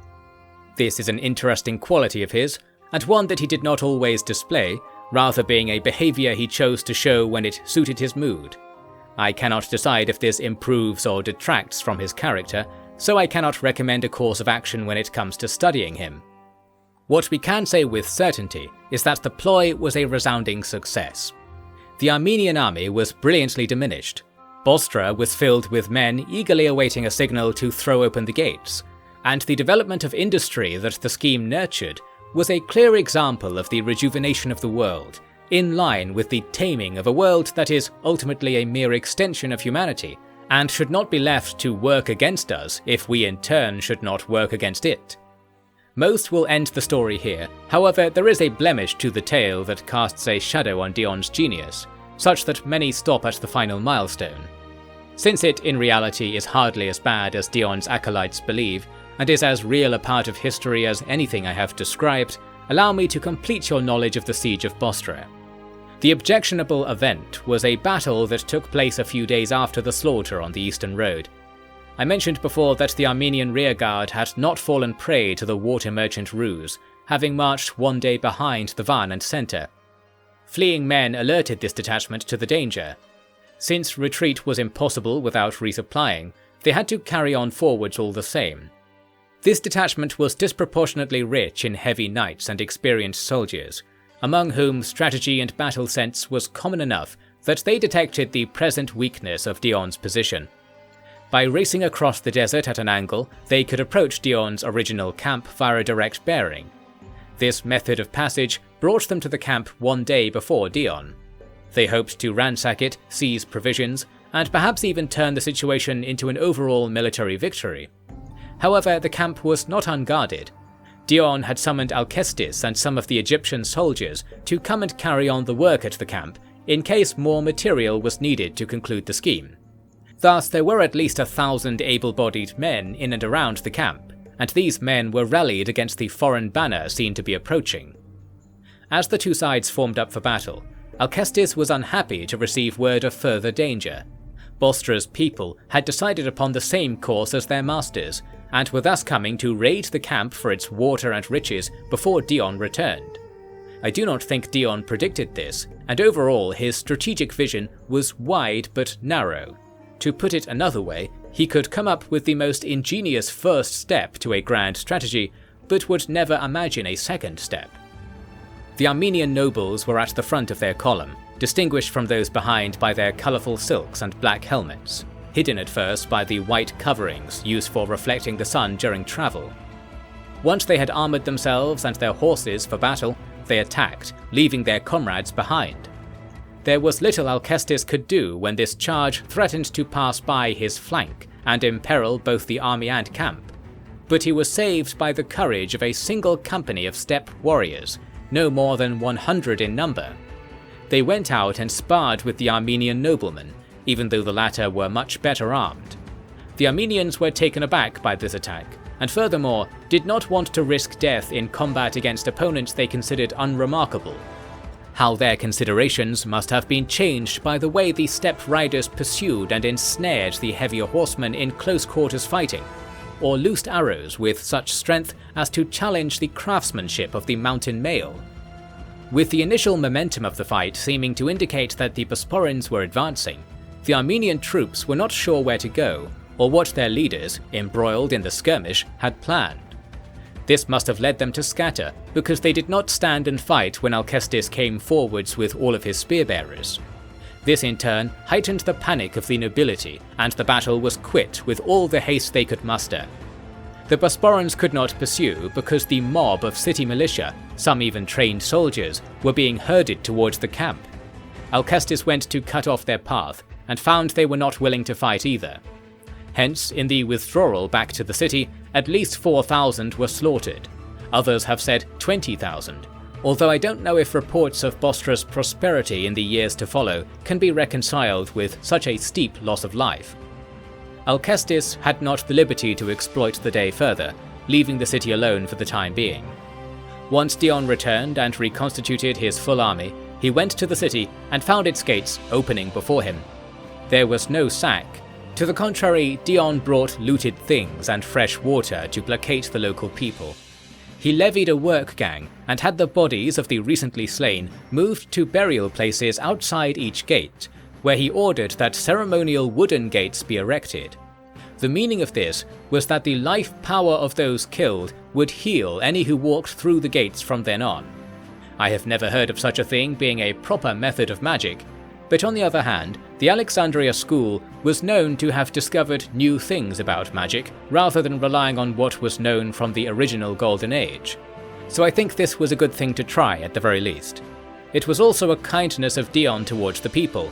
Speaker 1: This is an interesting quality of his, and one that he did not always display, rather being a behaviour he chose to show when it suited his mood. I cannot decide if this improves or detracts from his character, so I cannot recommend a course of action when it comes to studying him. What we can say with certainty is that the ploy was a resounding success. The Armenian army was brilliantly diminished. Bostra was filled with men eagerly awaiting a signal to throw open the gates, and the development of industry that the scheme nurtured was a clear example of the rejuvenation of the world, in line with the taming of a world that is ultimately a mere extension of humanity, and should not be left to work against us if we in turn should not work against it. Most will end the story here, however there is a blemish to the tale that casts a shadow on Dion's genius, such that many stop at the final milestone. Since it in reality is hardly as bad as Dion's acolytes believe, and is as real a part of history as anything I have described, allow me to complete your knowledge of the Siege of Bostra. The objectionable event was a battle that took place a few days after the slaughter on the Eastern Road. I mentioned before that the Armenian rearguard had not fallen prey to the water merchant ruse, having marched one day behind the van and centre. Fleeing men alerted this detachment to the danger. Since retreat was impossible without resupplying, they had to carry on forwards all the same. This detachment was disproportionately rich in heavy knights and experienced soldiers, among whom strategy and battle sense was common enough that they detected the present weakness of Dion's position. By racing across the desert at an angle, they could approach Dion's original camp via a direct bearing. This method of passage brought them to the camp one day before Dion. They hoped to ransack it, seize provisions, and perhaps even turn the situation into an overall military victory. However, the camp was not unguarded. Dion had summoned Alcestis and some of the Egyptian soldiers to come and carry on the work at the camp, in case more material was needed to conclude the scheme. Thus, there were at least 1,000 able-bodied men in and around the camp, and these men were rallied against the foreign banner seen to be approaching. As the two sides formed up for battle, Alcestis was unhappy to receive word of further danger. Bostra's people had decided upon the same course as their masters, and were thus coming to raid the camp for its water and riches before Dion returned. I do not think Dion predicted this, and overall his strategic vision was wide but narrow. To put it another way, he could come up with the most ingenious first step to a grand strategy, but would never imagine a second step. The Armenian nobles were at the front of their column, distinguished from those behind by their colourful silks and black helmets, hidden at first by the white coverings used for reflecting the sun during travel. Once they had armoured themselves and their horses for battle, they attacked, leaving their comrades behind. There was little Alcestis could do when this charge threatened to pass by his flank and imperil both the army and camp, but he was saved by the courage of a single company of steppe warriors, no more than 100 in number. They went out and sparred with the Armenian noblemen, even though the latter were much better armed. The Armenians were taken aback by this attack, and furthermore did not want to risk death in combat against opponents they considered unremarkable. How their considerations must have been changed by the way the steppe riders pursued and ensnared the heavier horsemen in close quarters fighting, or loosed arrows with such strength as to challenge the craftsmanship of the mountain mail. With the initial momentum of the fight seeming to indicate that the Bosporans were advancing, the Armenian troops were not sure where to go, or what their leaders, embroiled in the skirmish, had planned. This must have led them to scatter, because they did not stand and fight when Alcestis came forwards with all of his spearbearers. This in turn heightened the panic of the nobility, and the battle was quit with all the haste they could muster. The Bosporans could not pursue because the mob of city militia, some even trained soldiers, were being herded towards the camp. Alcestis went to cut off their path, and found they were not willing to fight either. Hence, in the withdrawal back to the city, at least 4,000 were slaughtered. Others have said 20,000, although I don't know if reports of Bostra's prosperity in the years to follow can be reconciled with such a steep loss of life. Alcestis had not the liberty to exploit the day further, leaving the city alone for the time being. Once Dion returned and reconstituted his full army, he went to the city and found its gates opening before him. There was no sack. To the contrary, Dion brought looted things and fresh water to placate the local people. He levied a work gang and had the bodies of the recently slain moved to burial places outside each gate, where he ordered that ceremonial wooden gates be erected. The meaning of this was that the life power of those killed would heal any who walked through the gates from then on. I have never heard of such a thing being a proper method of magic, but on the other hand, the Alexandria school was known to have discovered new things about magic rather than relying on what was known from the original Golden Age. So I think this was a good thing to try at the very least. It was also a kindness of Dion towards the people.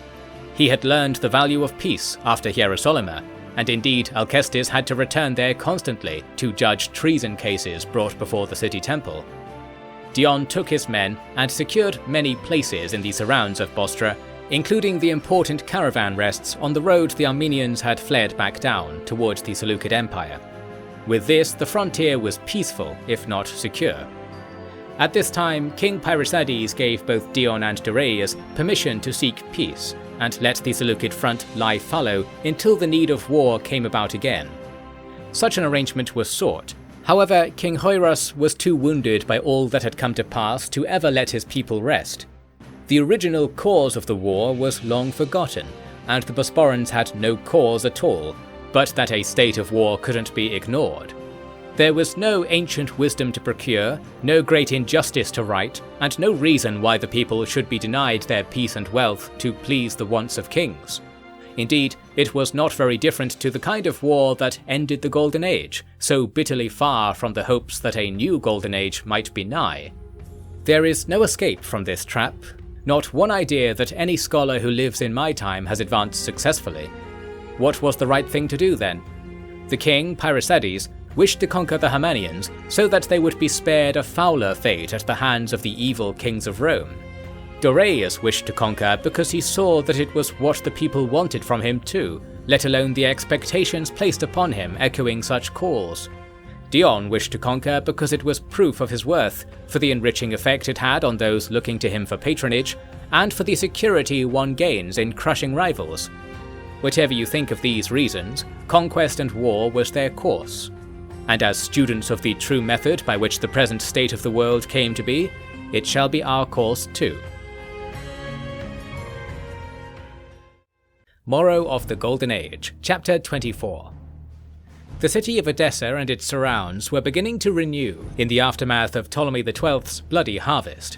Speaker 1: He had learned the value of peace after Hierosolyma, and indeed Alcestis had to return there constantly to judge treason cases brought before the city temple. Dion took his men and secured many places in the surrounds of Bostra, including the important caravan rests on the road the Armenians had fled back down towards the Seleucid Empire. With this, the frontier was peaceful, if not secure. At this time, King Pyresides gave both Dion and Dorias permission to seek peace, and let the Seleucid front lie fallow until the need of war came about again. Such an arrangement was sought. However, King Hoiros was too wounded by all that had come to pass to ever let his people rest. The original cause of the war was long forgotten, and the Bosporans had no cause at all, but that a state of war couldn't be ignored. There was no ancient wisdom to procure, no great injustice to right, and no reason why the people should be denied their peace and wealth to please the wants of kings. Indeed, it was not very different to the kind of war that ended the Golden Age, so bitterly far from the hopes that a new Golden Age might be nigh. There is no escape from this trap. Not one idea that any scholar who lives in my time has advanced successfully. What was the right thing to do then? The king, Pyresides, wished to conquer the Himanians so that they would be spared a fouler fate at the hands of the evil kings of Rome. Dorias wished to conquer because he saw that it was what the people wanted from him too, let alone the expectations placed upon him echoing such calls. Dion wished to conquer because it was proof of his worth, for the enriching effect it had on those looking to him for patronage, and for the security one gains in crushing rivals. Whatever you think of these reasons, conquest and war was their course. And as students of the true method by which the present state of the world came to be, it shall be our course too. Morrow of the Golden Age, Chapter 24. The city of Edessa and its surrounds were beginning to renew in the aftermath of Ptolemy XII's bloody harvest.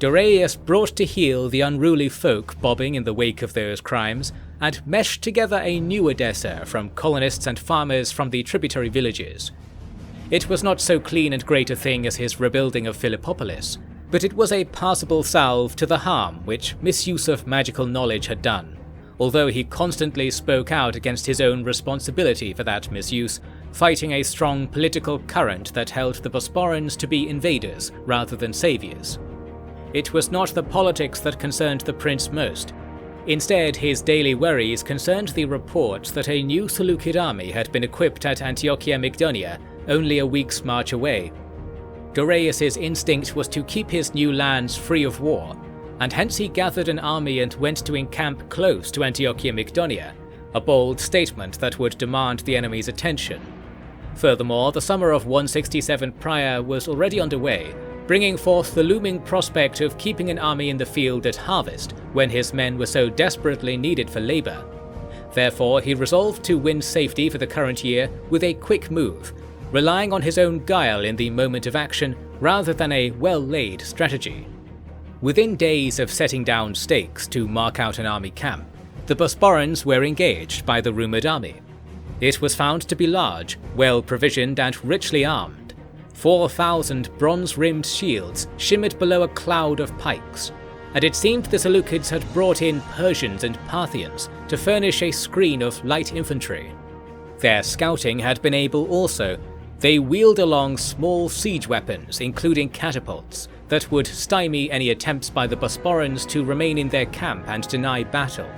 Speaker 1: Dorias brought to heel the unruly folk bobbing in the wake of those crimes, and meshed together a new Edessa from colonists and farmers from the tributary villages. It was not so clean and great a thing as his rebuilding of Philippopolis, but it was a passable salve to the harm which misuse of magical knowledge had done, although he constantly spoke out against his own responsibility for that misuse, fighting a strong political current that held the Bosporans to be invaders rather than saviors. It was not the politics that concerned the prince most. Instead, his daily worries concerned the reports that a new Seleucid army had been equipped at Antiochia Mygdonia, only a week's march away. Dorias's instinct was to keep his new lands free of war, and hence he gathered an army and went to encamp close to Antiochia Mygdonia, a bold statement that would demand the enemy's attention. Furthermore, the summer of 167 prior was already underway, bringing forth the looming prospect of keeping an army in the field at harvest when his men were so desperately needed for labour. Therefore, he resolved to win safety for the current year with a quick move, relying on his own guile in the moment of action rather than a well-laid strategy. Within days of setting down stakes to mark out an army camp, the Bosporans were engaged by the rumoured army. It was found to be large, well provisioned and richly armed. 4,000 bronze-rimmed shields shimmered below a cloud of pikes, and it seemed the Seleucids had brought in Persians and Parthians to furnish a screen of light infantry. Their scouting had been able also. They wheeled along small siege weapons, including catapults, that would stymie any attempts by the Bosporans to remain in their camp and deny battle.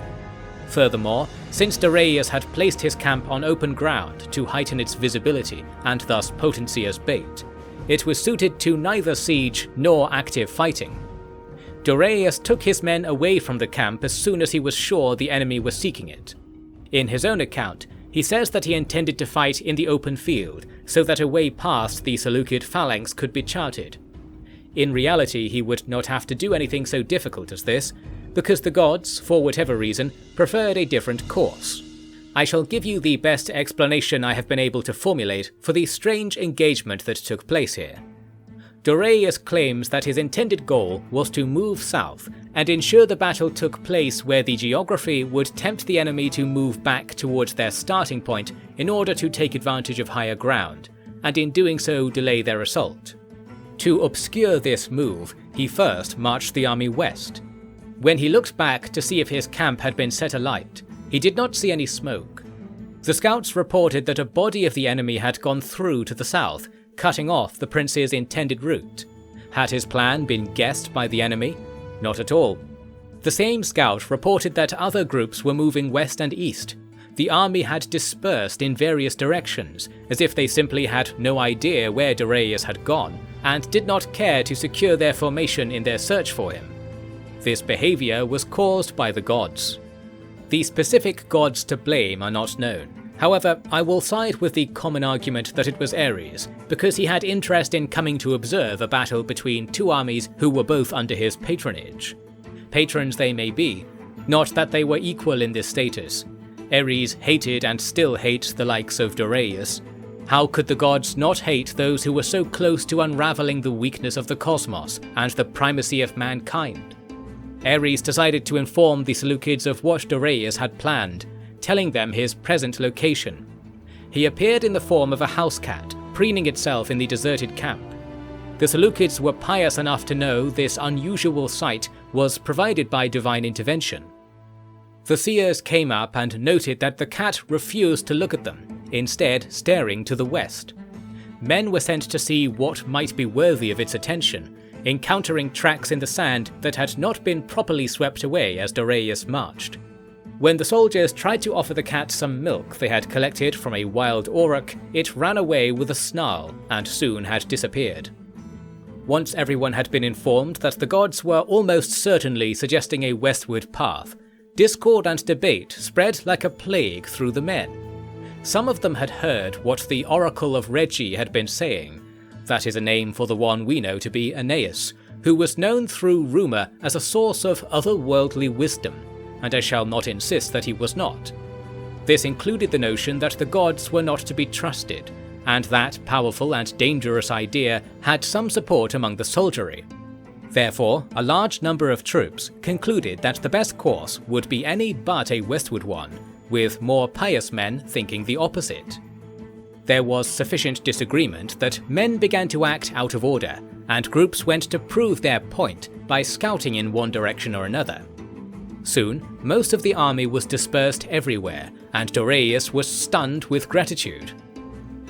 Speaker 1: Furthermore, since Dorias had placed his camp on open ground to heighten its visibility and thus potency as bait, it was suited to neither siege nor active fighting. Dorias took his men away from the camp as soon as he was sure the enemy was seeking it. In his own account, he says that he intended to fight in the open field so that a way past the Seleucid phalanx could be charted. In reality, he would not have to do anything so difficult as this, because the gods, for whatever reason, preferred a different course. I shall give you the best explanation I have been able to formulate for the strange engagement that took place here. Dorius claims that his intended goal was to move south and ensure the battle took place where the geography would tempt the enemy to move back towards their starting point in order to take advantage of higher ground, and in doing so delay their assault. To obscure this move, he first marched the army west. When he looked back to see if his camp had been set alight, he did not see any smoke. The scouts reported that a body of the enemy had gone through to the south, cutting off the prince's intended route. Had his plan been guessed by the enemy? Not at all. The same scout reported that other groups were moving west and east. The army had dispersed in various directions, as if they simply had no idea where Dorius had gone, and did not care to secure their formation in their search for him. This behavior was caused by the gods. The specific gods to blame are not known. However, I will side with the common argument that it was Ares, because he had interest in coming to observe a battle between two armies who were both under his patronage. Patrons they may be, not that they were equal in this status. Ares hated and still hates the likes of Dorius. How could the gods not hate those who were so close to unraveling the weakness of the cosmos and the primacy of mankind? Ares decided to inform the Seleucids of what Dorius had planned, telling them his present location. He appeared in the form of a house cat, preening itself in the deserted camp. The Seleucids were pious enough to know this unusual sight was provided by divine intervention. The seers came up and noted that the cat refused to look at them, instead staring to the west. Men were sent to see what might be worthy of its attention, encountering tracks in the sand that had not been properly swept away as Dorius marched. When the soldiers tried to offer the cat some milk they had collected from a wild auroch, it ran away with a snarl and soon had disappeared. Once everyone had been informed that the gods were almost certainly suggesting a westward path, discord and debate spread like a plague through the men. Some of them had heard what the Oracle of Regi had been saying. That is a name for the one we know to be Aeneas, who was known through rumour as a source of otherworldly wisdom, and I shall not insist that he was not. This included the notion that the gods were not to be trusted, and that powerful and dangerous idea had some support among the soldiery. Therefore, a large number of troops concluded that the best course would be any but a westward one, with more pious men thinking the opposite. There was sufficient disagreement that men began to act out of order, and groups went to prove their point by scouting in one direction or another. Soon, most of the army was dispersed everywhere, and Dorius was stunned with gratitude.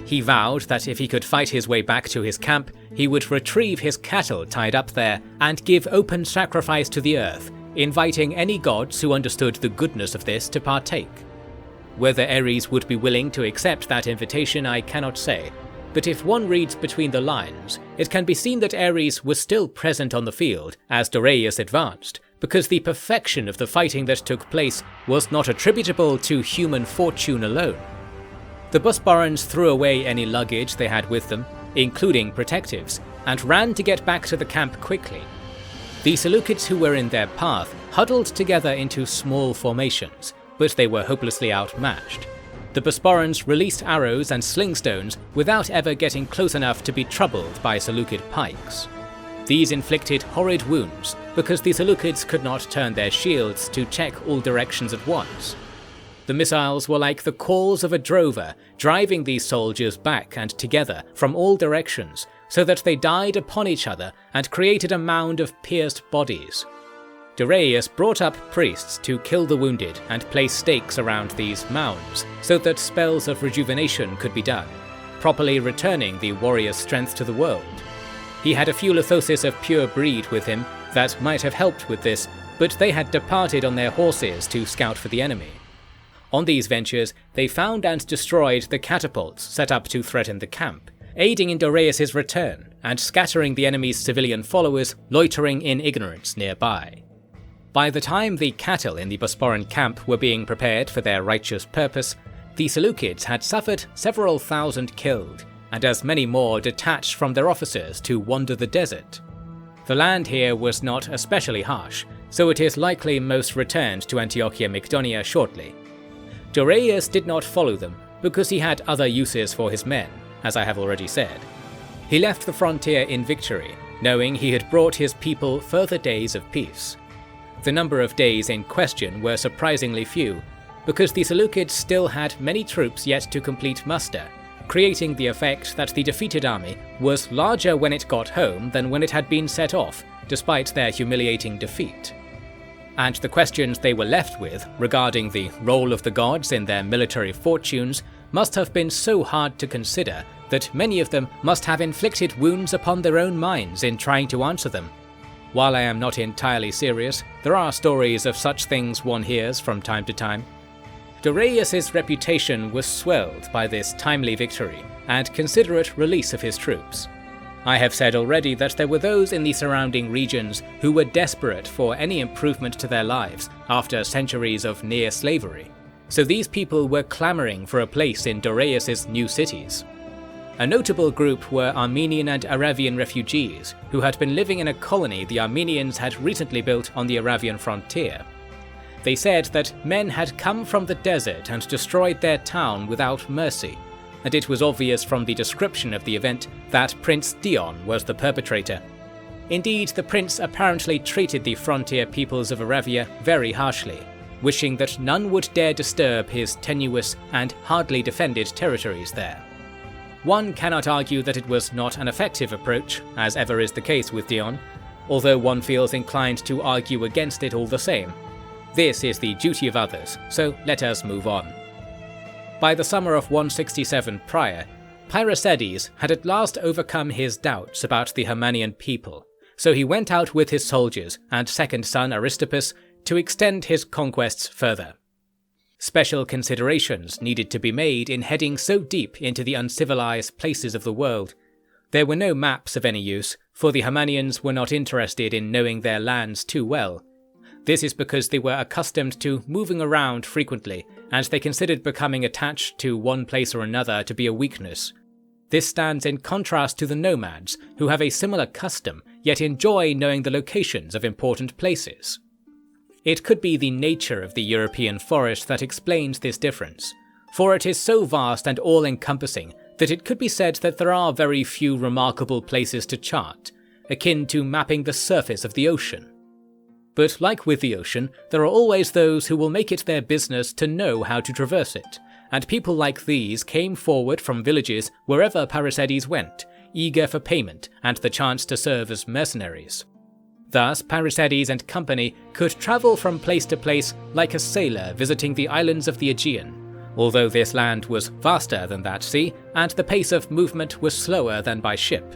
Speaker 1: He vowed that if he could fight his way back to his camp, he would retrieve his cattle tied up there and give open sacrifice to the earth, inviting any gods who understood the goodness of this to partake. Whether Ares would be willing to accept that invitation I cannot say, but if one reads between the lines, it can be seen that Ares was still present on the field as Dorius advanced, because the perfection of the fighting that took place was not attributable to human fortune alone. The Bosporans threw away any luggage they had with them, including protectives, and ran to get back to the camp quickly. The Seleucids who were in their path huddled together into small formations, but they were hopelessly outmatched. The Bosporans released arrows and slingstones without ever getting close enough to be troubled by Seleucid pikes. These inflicted horrid wounds because the Seleucids could not turn their shields to check all directions at once. The missiles were like the calls of a drover, driving these soldiers back and together from all directions, so that they died upon each other and created a mound of pierced bodies. Dorius brought up priests to kill the wounded and place stakes around these mounds, so that spells of rejuvenation could be done, properly returning the warrior's strength to the world. He had a few Lithosis of pure breed with him that might have helped with this, but they had departed on their horses to scout for the enemy. On these ventures, they found and destroyed the catapults set up to threaten the camp, aiding in Dorius' return and scattering the enemy's civilian followers loitering in ignorance nearby. By the time the cattle in the Bosporan camp were being prepared for their righteous purpose, the Seleucids had suffered several thousand killed, and as many more detached from their officers to wander the desert. The land here was not especially harsh, so it is likely most returned to Antiochia Mygdonia shortly. Doraius did not follow them because he had other uses for his men, as I have already said. He left the frontier in victory, knowing he had brought his people further days of peace. The number of days in question were surprisingly few, because the Seleucids still had many troops yet to complete muster, creating the effect that the defeated army was larger when it got home than when it had been set off, despite their humiliating defeat. And the questions they were left with regarding the role of the gods in their military fortunes must have been so hard to consider that many of them must have inflicted wounds upon their own minds in trying to answer them. While I am not entirely serious, there are stories of such things one hears from time to time. Doraius' reputation was swelled by this timely victory and considerate release of his troops. I have said already that there were those in the surrounding regions who were desperate for any improvement to their lives after centuries of near slavery, so these people were clamouring for a place in Doraius' new cities. A notable group were Armenian and Arabian refugees who had been living in a colony the Armenians had recently built on the Arabian frontier. They said that men had come from the desert and destroyed their town without mercy, and it was obvious from the description of the event that Prince Dion was the perpetrator. Indeed, the prince apparently treated the frontier peoples of Arabia very harshly, wishing that none would dare disturb his tenuous and hardly defended territories there. One cannot argue that it was not an effective approach, as ever is the case with Dion, although one feels inclined to argue against it all the same. This is the duty of others, so let us move on. By the summer of 167 prior, Pyrrhosides had at last overcome his doubts about the Himanian people, so he went out with his soldiers and second son Aristippus to extend his conquests further. Special considerations needed to be made in heading so deep into the uncivilized places of the world. There were no maps of any use, for the Himanians were not interested in knowing their lands too well. This is because they were accustomed to moving around frequently, and they considered becoming attached to one place or another to be a weakness. This stands in contrast to the nomads, who have a similar custom, yet enjoy knowing the locations of important places. It could be the nature of the European forest that explains this difference, for it is so vast and all-encompassing that it could be said that there are very few remarkable places to chart, akin to mapping the surface of the ocean. But like with the ocean, there are always those who will make it their business to know how to traverse it, and people like these came forward from villages wherever Pyrrhosides went, eager for payment and the chance to serve as mercenaries. Thus, Pyrrhosides and company could travel from place to place like a sailor visiting the islands of the Aegean, although this land was vaster than that sea, and the pace of movement was slower than by ship.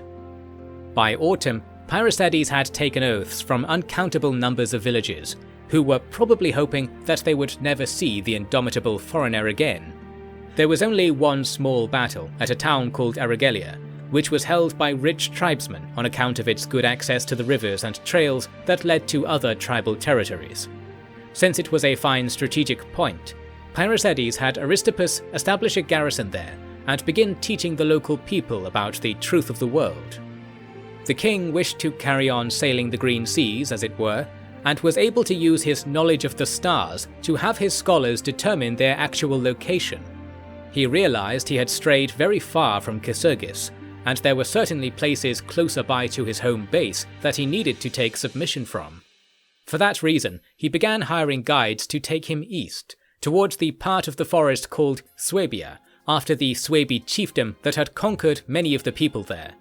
Speaker 1: By autumn, Pyrrhosides had taken oaths from uncountable numbers of villages, who were probably hoping that they would never see the indomitable foreigner again. There was only one small battle at a town called Aristoi, which was held by rich tribesmen on account of its good access to the rivers and trails that led to other tribal territories. Since it was a fine strategic point, Pyrrhosides had Aristippus establish a garrison there and begin teaching the local people about the truth of the world. The king wished to carry on sailing the Green Seas, as it were, and was able to use his knowledge of the stars to have his scholars determine their actual location. He realized he had strayed very far from Kysurgis, and there were certainly places closer by to his home base that he needed to take submission from. For that reason, he began hiring guides to take him east, towards the part of the forest called Suabia, after the Suebi chiefdom that had conquered many of the people there.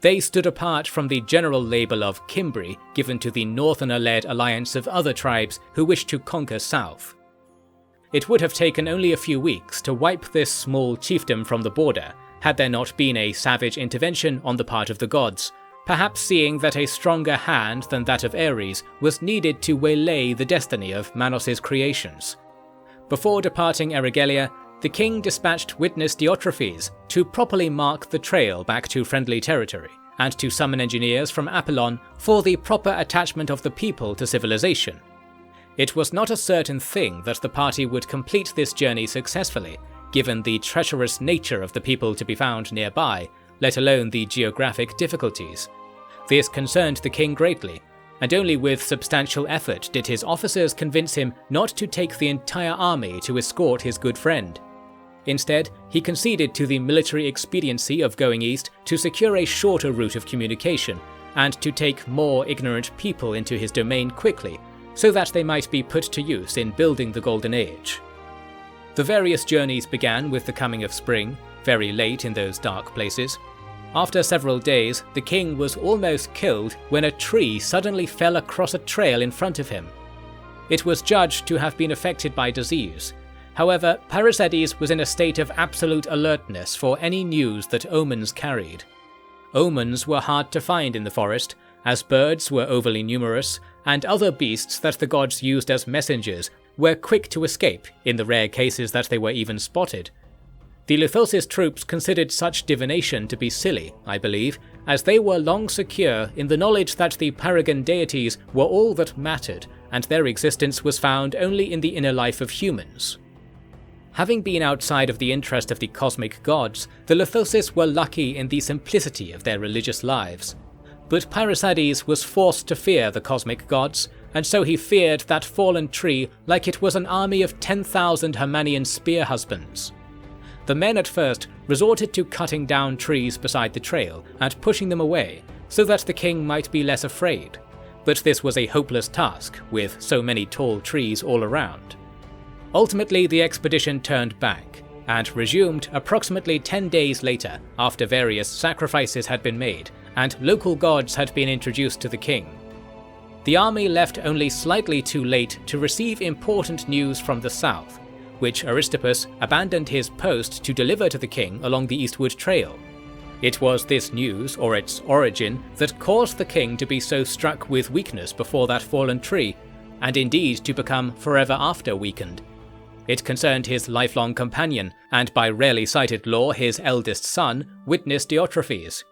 Speaker 1: They stood apart from the general label of Cimbri given to the northerner-led alliance of other tribes who wished to conquer south. It would have taken only a few weeks to wipe this small chiefdom from the border, had there not been a savage intervention on the part of the gods, perhaps seeing that a stronger hand than that of Ares was needed to waylay the destiny of Manos's creations. Before departing Erigelia, the king dispatched witness Diotrephes to properly mark the trail back to friendly territory, and to summon engineers from Apollon for the proper attachment of the people to civilization. It was not a certain thing that the party would complete this journey successfully, given the treacherous nature of the people to be found nearby, let alone the geographic difficulties. This concerned the king greatly, and only with substantial effort did his officers convince him not to take the entire army to escort his good friend. Instead, he conceded to the military expediency of going east to secure a shorter route of communication, and to take more ignorant people into his domain quickly, so that they might be put to use in building the Golden Age. The various journeys began with the coming of spring, very late in those dark places. After several days, the king was almost killed when a tree suddenly fell across a trail in front of him. It was judged to have been affected by disease. However, Parysades was in a state of absolute alertness for any news that omens carried. Omens were hard to find in the forest, as birds were overly numerous, and other beasts that the gods used as messengers were quick to escape in the rare cases that they were even spotted. The Lithosis troops considered such divination to be silly, I believe, as they were long secure in the knowledge that the paragon deities were all that mattered, and their existence was found only in the inner life of humans. Having been outside of the interest of the cosmic gods, the Lithosis were lucky in the simplicity of their religious lives. But Parysades was forced to fear the cosmic gods, and so he feared that fallen tree like it was an army of 10,000 Himanian spear husbands. The men at first resorted to cutting down trees beside the trail and pushing them away, so that the king might be less afraid. But this was a hopeless task, with so many tall trees all around. Ultimately, the expedition turned back, and resumed approximately 10 days later after various sacrifices had been made and local gods had been introduced to the king. The army left only slightly too late to receive important news from the south, which Aristippus abandoned his post to deliver to the king along the eastward trail. It was this news, or its origin, that caused the king to be so struck with weakness before that fallen tree, and indeed to become forever after weakened. It concerned his lifelong companion, and by rarely cited lore his eldest son, witness Diotrephes.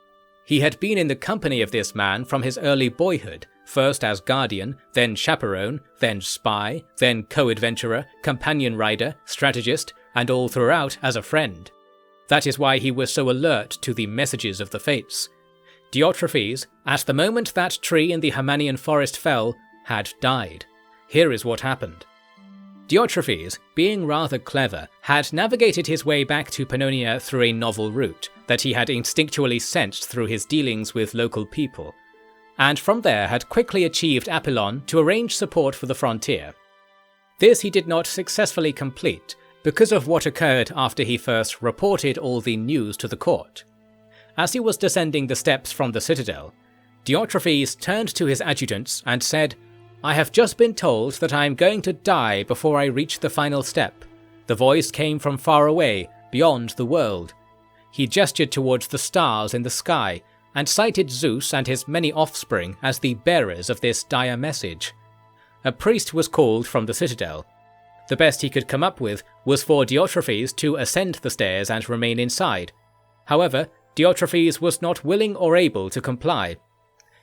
Speaker 1: He had been in the company of this man from his early boyhood, first as guardian, then chaperone, then spy, then co-adventurer, companion rider, strategist, and all throughout as a friend. That is why he was so alert to the messages of the fates. Diotrephes, at the moment that tree in the Himanian forest fell, had died. Here is what happened. Diotrephes, being rather clever, had navigated his way back to Pannonia through a novel route that he had instinctually sensed through his dealings with local people, and from there had quickly achieved Apollon to arrange support for the frontier. This he did not successfully complete because of what occurred after he first reported all the news to the court. As he was descending the steps from the citadel, Diotrephes turned to his adjutants and said, "I have just been told that I am going to die before I reach the final step." The voice came from far away, beyond the world. He gestured towards the stars in the sky, and cited Zeus and his many offspring as the bearers of this dire message. A priest was called from the citadel. The best he could come up with was for Diotrephes to ascend the stairs and remain inside. However, Diotrephes was not willing or able to comply.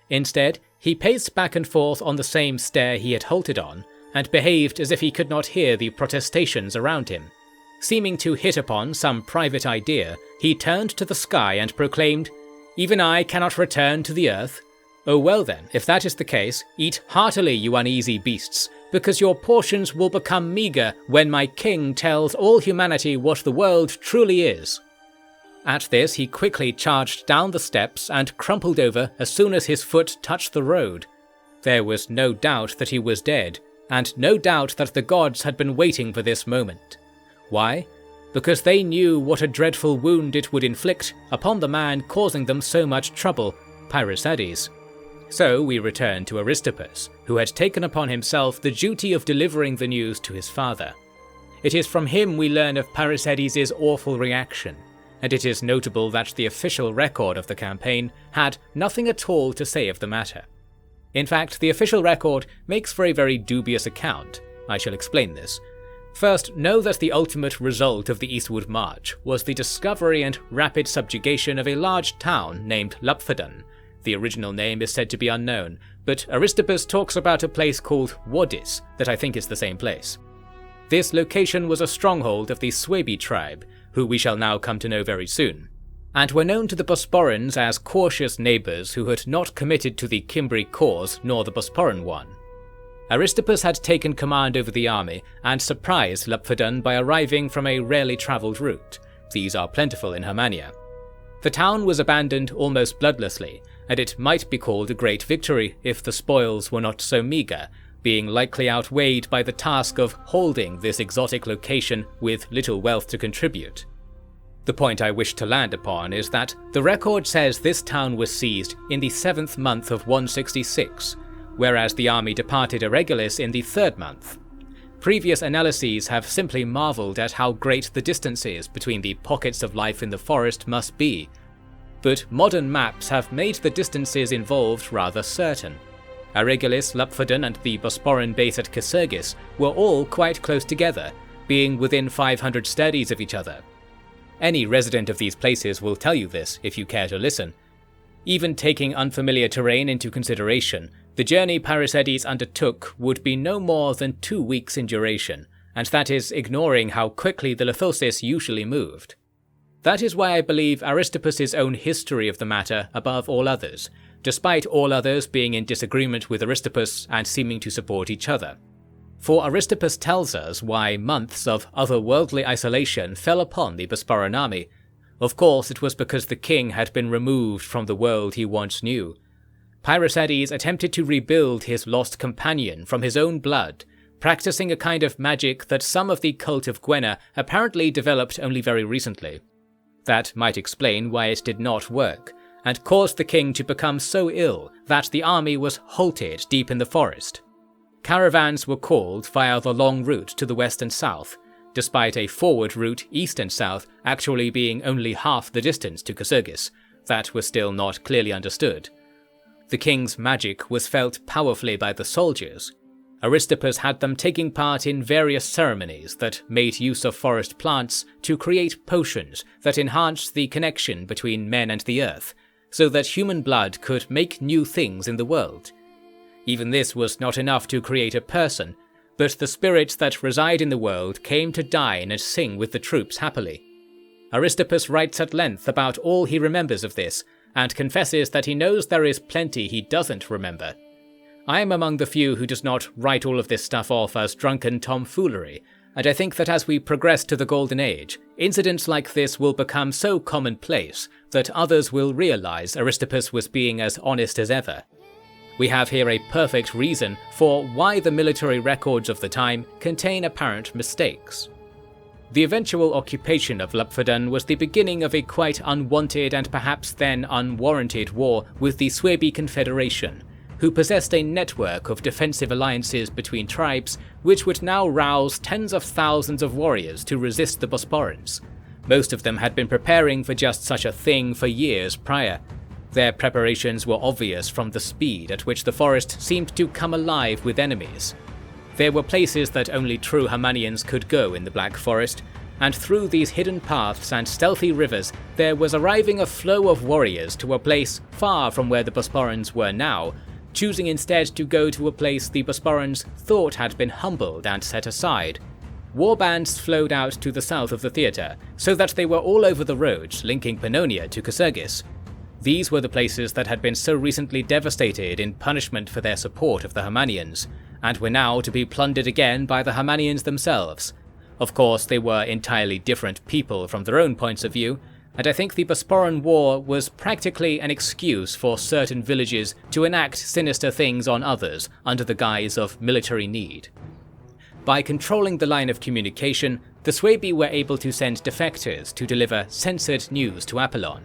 Speaker 1: Instead, he paced back and forth on the same stair he had halted on, and behaved as if he could not hear the protestations around him. Seeming to hit upon some private idea, he turned to the sky and proclaimed, "Even I cannot return to the earth? Oh well then, if that is the case, eat heartily, you uneasy beasts, because your portions will become meagre when my king tells all humanity what the world truly is." At this, he quickly charged down the steps and crumpled over as soon as his foot touched the road. There was no doubt that he was dead, and no doubt that the gods had been waiting for this moment. Why? Because they knew what a dreadful wound it would inflict upon the man causing them so much trouble, Parysades. So we return to Aristippus, who had taken upon himself the duty of delivering the news to his father. It is from him we learn of Parysades' awful reaction, and it is notable that the official record of the campaign had nothing at all to say of the matter. In fact, the official record makes for a very dubious account. I shall explain this. First, know that the ultimate result of the eastward march was the discovery and rapid subjugation of a large town named Lupfadun. The original name is said to be unknown, but Aristippus talks about a place called Wadis that I think is the same place. This location was a stronghold of the Suebi tribe, who we shall now come to know very soon. and were known to the Bosporans as cautious neighbours who had not committed to the Cimbri cause nor the Bosporan one. Aristippus had taken command over the army and surprised Lupfodon by arriving from a rarely travelled route. These are plentiful in Hermania. The town was abandoned almost bloodlessly, and it might be called a great victory if the spoils were not so meagre, being likely outweighed by the task of holding this exotic location with little wealth to contribute. The point I wish to land upon is that the record says this town was seized in the 7th month of 166, whereas the army departed Irregulis in the 3rd month. Previous analyses have simply marvelled at how great the distances between the pockets of life in the forest must be, but modern maps have made the distances involved rather certain. Irregulis, Lupfodon and the Bosporan base at Casurgis were all quite close together, being within 500 stadies of each other. Any resident of these places will tell you this if you care to listen. Even taking unfamiliar terrain into consideration, the journey Parysades undertook would be no more than 2 weeks in duration, and that is ignoring how quickly the Lithosis usually moved. That is why I believe Aristippus' own history of the matter above all others, despite all others being in disagreement with Aristippus and seeming to support each other. For Aristippus tells us why months of otherworldly isolation fell upon the Bosporan army. Of course, it was because the king had been removed from the world he once knew. Parysades attempted to rebuild his lost companion from his own blood, practicing a kind of magic that some of the cult of Gwenna apparently developed only very recently. That might explain why it did not work, and caused the king to become so ill that the army was halted deep in the forest. Caravans were called via the long route to the west and south, despite a forward route east and south actually being only half the distance to Casurgis. That was still not clearly understood. The king's magic was felt powerfully by the soldiers. Aristippus had them taking part in various ceremonies that made use of forest plants to create potions that enhanced the connection between men and the earth, so that human blood could make new things in the world. Even this was not enough to create a person, but the spirits that reside in the world came to dine and sing with the troops happily. Aristippus writes at length about all he remembers of this, and confesses that he knows there is plenty he doesn't remember. I am among the few who does not write all of this stuff off as drunken tomfoolery, and I think that as we progress to the Golden Age, incidents like this will become so commonplace that others will realise Aristippus was being as honest as ever. We have here a perfect reason for why the military records of the time contain apparent mistakes. The eventual occupation of Lupfodon was the beginning of a quite unwanted and perhaps then unwarranted war with the Suebi Confederation, who possessed a network of defensive alliances between tribes which would now rouse tens of thousands of warriors to resist the Bosporans. Most of them had been preparing for just such a thing for years prior. Their preparations were obvious from the speed at which the forest seemed to come alive with enemies. There were places that only true Hermanians could go in the Black Forest, and through these hidden paths and stealthy rivers there was arriving a flow of warriors to a place far from where the Bosporans were now, choosing instead to go to a place the Bosporans thought had been humbled and set aside. Warbands flowed out to the south of the theatre, so that they were all over the roads linking Pannonia to Casurgis. These were the places that had been so recently devastated in punishment for their support of the Hermanians, and were now to be plundered again by the Hermanians themselves. Of course, they were entirely different people from their own points of view, and I think the Bosporan War was practically an excuse for certain villages to enact sinister things on others under the guise of military need. By controlling the line of communication, the Suebi were able to send defectors to deliver censored news to Apollon.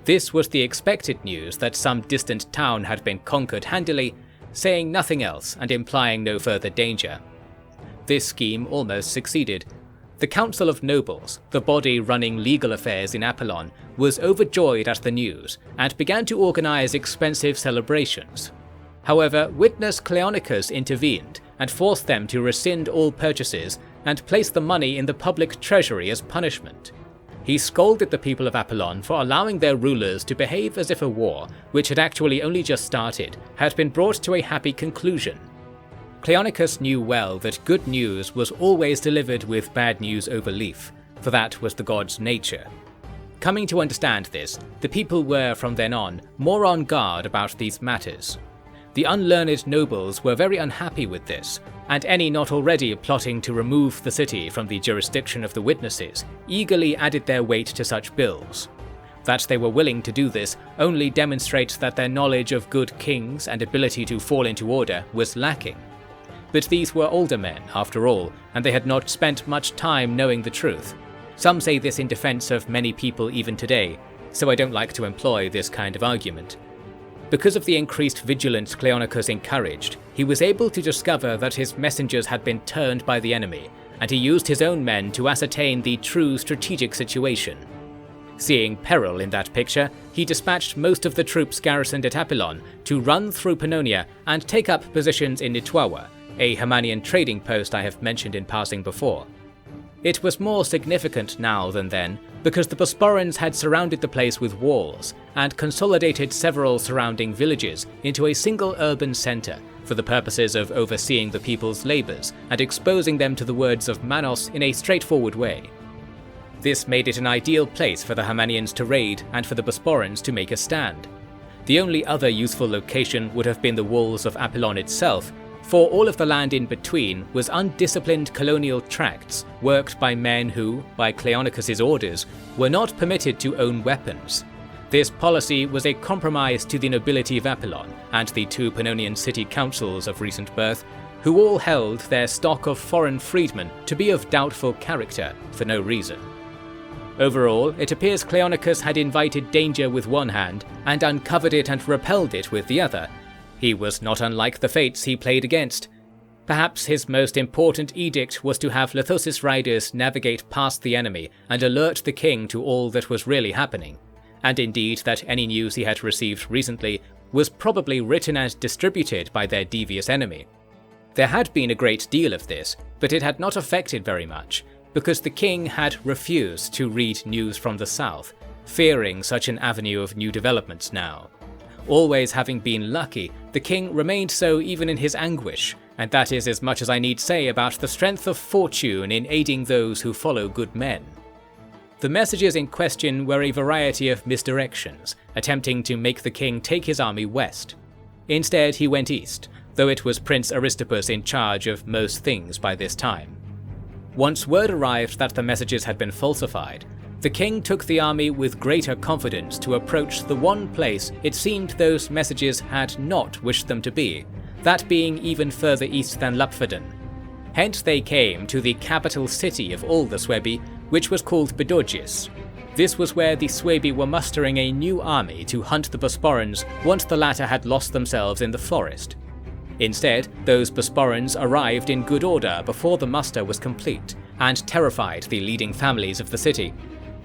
Speaker 1: This was the expected news that some distant town had been conquered handily, saying nothing else and implying no further danger. This scheme almost succeeded. The Council of Nobles, the body running legal affairs in Apollon, was overjoyed at the news and began to organise expensive celebrations. However, witness Cleonicus intervened and forced them to rescind all purchases and place the money in the public treasury as punishment. He scolded the people of Apollon for allowing their rulers to behave as if a war, which had actually only just started, had been brought to a happy conclusion. Cleonicus knew well that good news was always delivered with bad news over leaf, for that was the god's nature. Coming to understand this, the people were from then on more on guard about these matters. The unlearned nobles were very unhappy with this, and any not already plotting to remove the city from the jurisdiction of the witnesses eagerly added their weight to such bills. That they were willing to do this only demonstrates that their knowledge of good kings and ability to fall into order was lacking. But these were older men, after all, and they had not spent much time knowing the truth. Some say this in defense of many people even today, so I don't like to employ this kind of argument. Because of the increased vigilance Cleonicus encouraged, he was able to discover that his messengers had been turned by the enemy, and he used his own men to ascertain the true strategic situation. Seeing peril in that picture, he dispatched most of the troops garrisoned at Apollon to run through Pannonia and take up positions in Nitwawa, a Himanian trading post I have mentioned in passing before. It was more significant now than then, because the Bosporans had surrounded the place with walls and consolidated several surrounding villages into a single urban centre for the purposes of overseeing the people's labours and exposing them to the words of Manos in a straightforward way. This made it an ideal place for the Himanians to raid and for the Bosporans to make a stand. The only other useful location would have been the walls of Apollon itself, for all of the land in between was undisciplined colonial tracts worked by men who, by Cleonicus's orders, were not permitted to own weapons. This policy was a compromise to the nobility of Apollon and the two Pannonian city councils of recent birth, who all held their stock of foreign freedmen to be of doubtful character for no reason. Overall, it appears Cleonicus had invited danger with one hand and uncovered it and repelled it with the other. He was not unlike the fates he played against. Perhaps his most important edict was to have Lithosis' riders navigate past the enemy and alert the king to all that was really happening, and indeed that any news he had received recently was probably written and distributed by their devious enemy. There had been a great deal of this, but it had not affected very much, because the king had refused to read news from the south, fearing such an avenue of new developments now. Always having been lucky, the king remained so even in his anguish, and that is as much as I need say about the strength of fortune in aiding those who follow good men. The messages in question were a variety of misdirections, attempting to make the king take his army west. Instead, he went east, though it was Prince Aristippus in charge of most things by this time. Once word arrived that the messages had been falsified, the king took the army with greater confidence to approach the one place it seemed those messages had not wished them to be, that being even further east than Lupforden. Hence they came to the capital city of all the Suebi, which was called Bedorgis. This was where the Suebi were mustering a new army to hunt the Bosporans once the latter had lost themselves in the forest. Instead, those Bosporans arrived in good order before the muster was complete, and terrified the leading families of the city.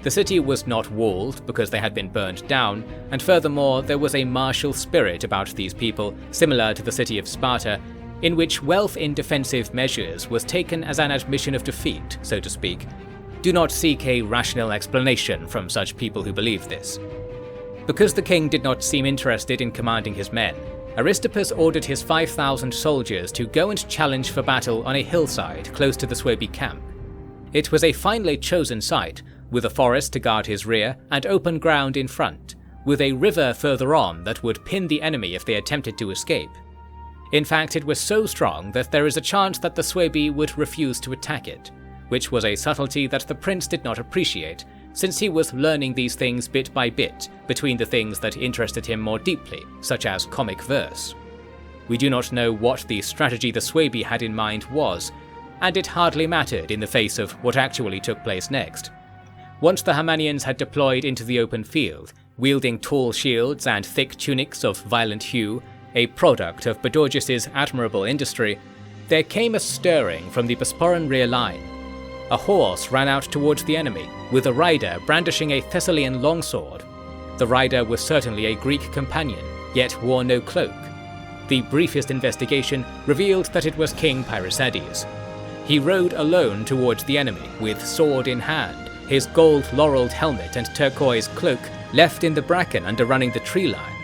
Speaker 1: The city was not walled because they had been burned down, and furthermore there was a martial spirit about these people similar to the city of Sparta, in which wealth in defensive measures was taken as an admission of defeat, so to speak. Do not seek a rational explanation from such people who believe this. Because the king did not seem interested in commanding his men, Aristippus ordered his 5,000 soldiers to go and challenge for battle on a hillside close to the Suebi camp. It was a finely chosen site, with a forest to guard his rear and open ground in front, with a river further on that would pin the enemy if they attempted to escape. In fact, it was so strong that there is a chance that the Suebi would refuse to attack it, which was a subtlety that the prince did not appreciate, since he was learning these things bit by bit between the things that interested him more deeply, such as comic verse. We do not know what the strategy the Suebi had in mind was, and it hardly mattered in the face of what actually took place next. Once the Himanians had deployed into the open field, wielding tall shields and thick tunics of violent hue, a product of Bedorgis's admirable industry, there came a stirring from the Bosporan rear line. A horse ran out towards the enemy, with a rider brandishing a Thessalian longsword. The rider was certainly a Greek companion, yet wore no cloak. The briefest investigation revealed that it was King Pyrrhosiades. He rode alone towards the enemy, with sword in hand, his gold-laureled helmet and turquoise cloak left in the bracken underrunning the tree line.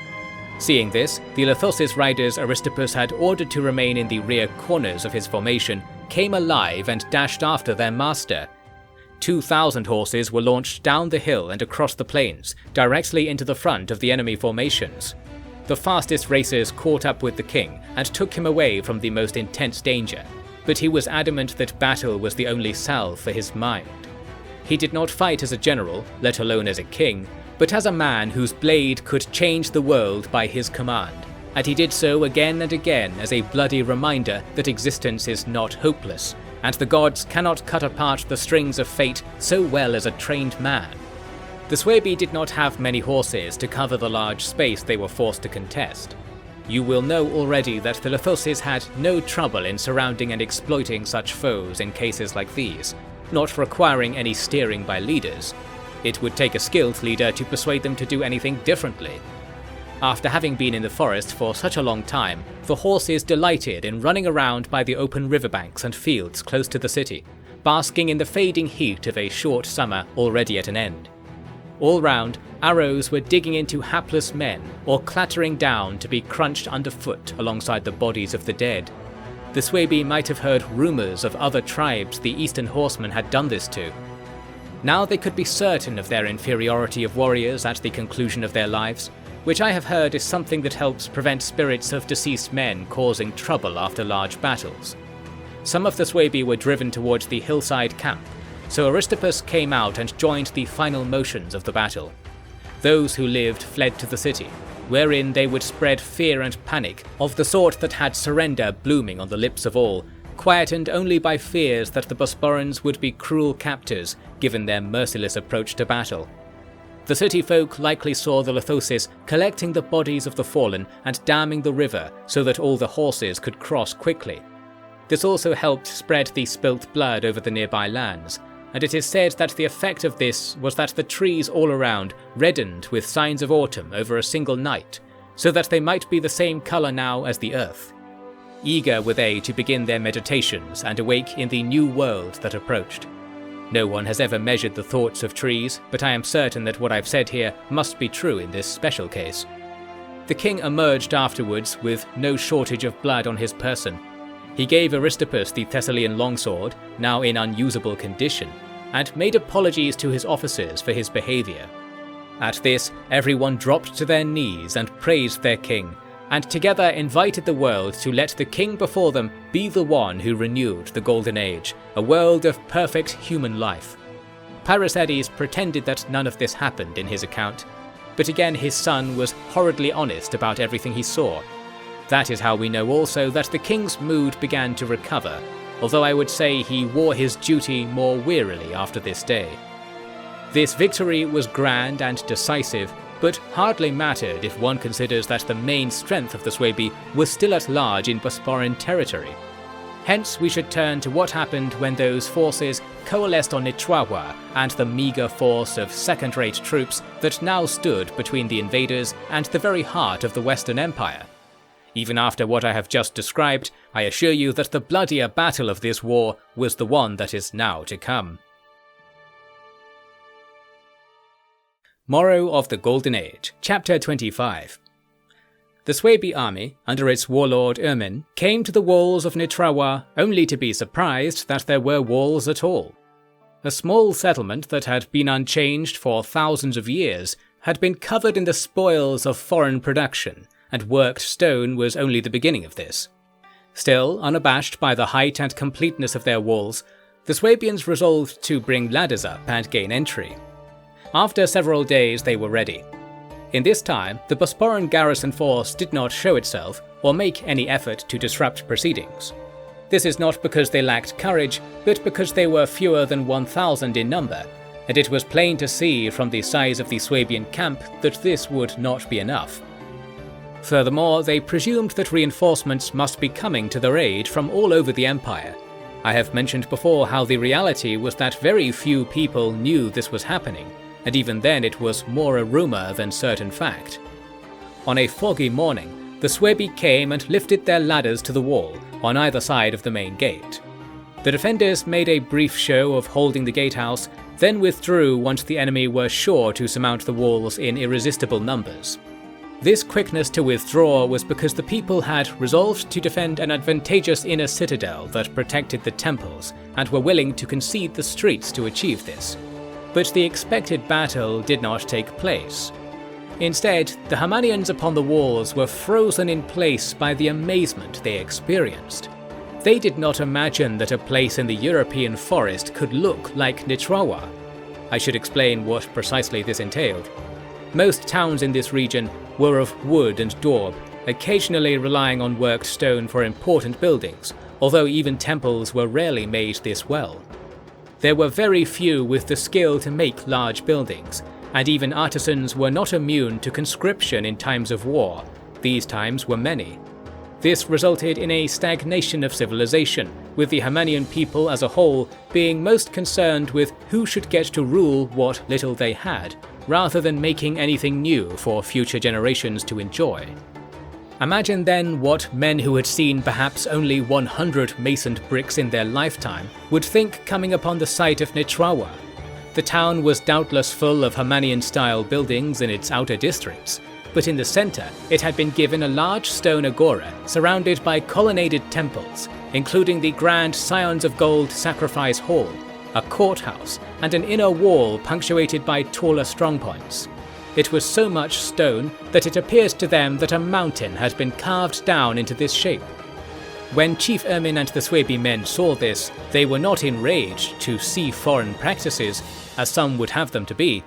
Speaker 1: Seeing this, the Lithosis riders Aristippus had ordered to remain in the rear corners of his formation came alive and dashed after their master. 2,000 horses were launched down the hill and across the plains, directly into the front of the enemy formations. The fastest racers caught up with the king and took him away from the most intense danger, but he was adamant that battle was the only salve for his mind. He did not fight as a general, let alone as a king, but as a man whose blade could change the world by his command, and he did so again and again as a bloody reminder that existence is not hopeless, and the gods cannot cut apart the strings of fate so well as a trained man. The Suebi did not have many horses to cover the large space they were forced to contest. You will know already that the Lithoses had no trouble in surrounding and exploiting such foes in cases like these, not requiring any steering by leaders. It would take a skilled leader to persuade them to do anything differently. After having been in the forest for such a long time, the horses delighted in running around by the open riverbanks and fields close to the city, basking in the fading heat of a short summer already at an end. All round, arrows were digging into hapless men or clattering down to be crunched underfoot alongside the bodies of the dead. The Suebi might have heard rumours of other tribes the Eastern Horsemen had done this to. Now they could be certain of their inferiority of warriors at the conclusion of their lives, which I have heard is something that helps prevent spirits of deceased men causing trouble after large battles. Some of the Suebi were driven towards the hillside camp, so Aristippus came out and joined the final motions of the battle. Those who lived fled to the city, wherein they would spread fear and panic of the sort that had surrender blooming on the lips of all, quietened only by fears that the Bosporans would be cruel captors given their merciless approach to battle. The city folk likely saw the Lithoses collecting the bodies of the fallen and damming the river so that all the horses could cross quickly. This also helped spread the spilt blood over the nearby lands, and it is said that the effect of this was that the trees all around reddened with signs of autumn over a single night, so that they might be the same colour now as the earth. Eager were they to begin their meditations and awake in the new world that approached. No one has ever measured the thoughts of trees, but I am certain that what I've said here must be true in this special case. The king emerged afterwards with no shortage of blood on his person. He gave Aristippus the Thessalian longsword, now in unusable condition, and made apologies to his officers for his behaviour. At this, everyone dropped to their knees and praised their king, and together invited the world to let the king before them be the one who renewed the Golden Age, a world of perfect human life. Pyrrhosides pretended that none of this happened in his account, but again his son was horridly honest about everything he saw. That is how we know also that the king's mood began to recover, although I would say he wore his duty more wearily after this day. This victory was grand and decisive, but hardly mattered if one considers that the main strength of the Suebi was still at large in Bosporan territory. Hence we should turn to what happened when those forces coalesced on Nitrawa and the meagre force of second-rate troops that now stood between the invaders and the very heart of the Western Empire. Even after what I have just described, I assure you that the bloodier battle of this war was the one that is now to come. Morrow of the Golden Age, Chapter 25. The Suebi army, under its warlord Irmin, came to the walls of Nitrawa only to be surprised that there were walls at all. A small settlement that had been unchanged for thousands of years had been covered in the spoils of foreign production, and worked stone was only the beginning of this. Still, unabashed by the height and completeness of their walls, the Suebians resolved to bring ladders up and gain entry. After several days they were ready. In this time, the Bosporan garrison force did not show itself or make any effort to disrupt proceedings. This is not because they lacked courage, but because they were fewer than 1,000 in number, and it was plain to see from the size of the Suebian camp that this would not be enough. Furthermore, they presumed that reinforcements must be coming to their aid from all over the empire. I have mentioned before how the reality was that very few people knew this was happening, and even then it was more a rumour than certain fact. On a foggy morning, the Suebi came and lifted their ladders to the wall on either side of the main gate. The defenders made a brief show of holding the gatehouse, then withdrew once the enemy were sure to surmount the walls in irresistible numbers. This quickness to withdraw was because the people had resolved to defend an advantageous inner citadel that protected the temples, and were willing to concede the streets to achieve this. But the expected battle did not take place. Instead, the Hamanians upon the walls were frozen in place by the amazement they experienced. They did not imagine that a place in the European forest could look like Nitrawa. I should explain what precisely this entailed. Most towns in this region were of wood and daub, occasionally relying on worked stone for important buildings, although even temples were rarely made this well. There were very few with the skill to make large buildings, and even artisans were not immune to conscription in times of war. These times were many. This resulted in a stagnation of civilization, with the Hamanian people as a whole being most concerned with who should get to rule what little they had, rather than making anything new for future generations to enjoy. Imagine then what men who had seen perhaps only 100 masoned bricks in their lifetime would think coming upon the site of Nitrawa. The town was doubtless full of Hamanian-style buildings in its outer districts, but in the centre it had been given a large stone agora surrounded by colonnaded temples, including the grand Scions of Gold sacrifice hall, a courthouse, and an inner wall punctuated by taller strongpoints. It was so much stone that it appeared to them that a mountain had been carved down into this shape. When Chief Ermin and the Swaby men saw this, they were not enraged to see foreign practices, as some would have them to be.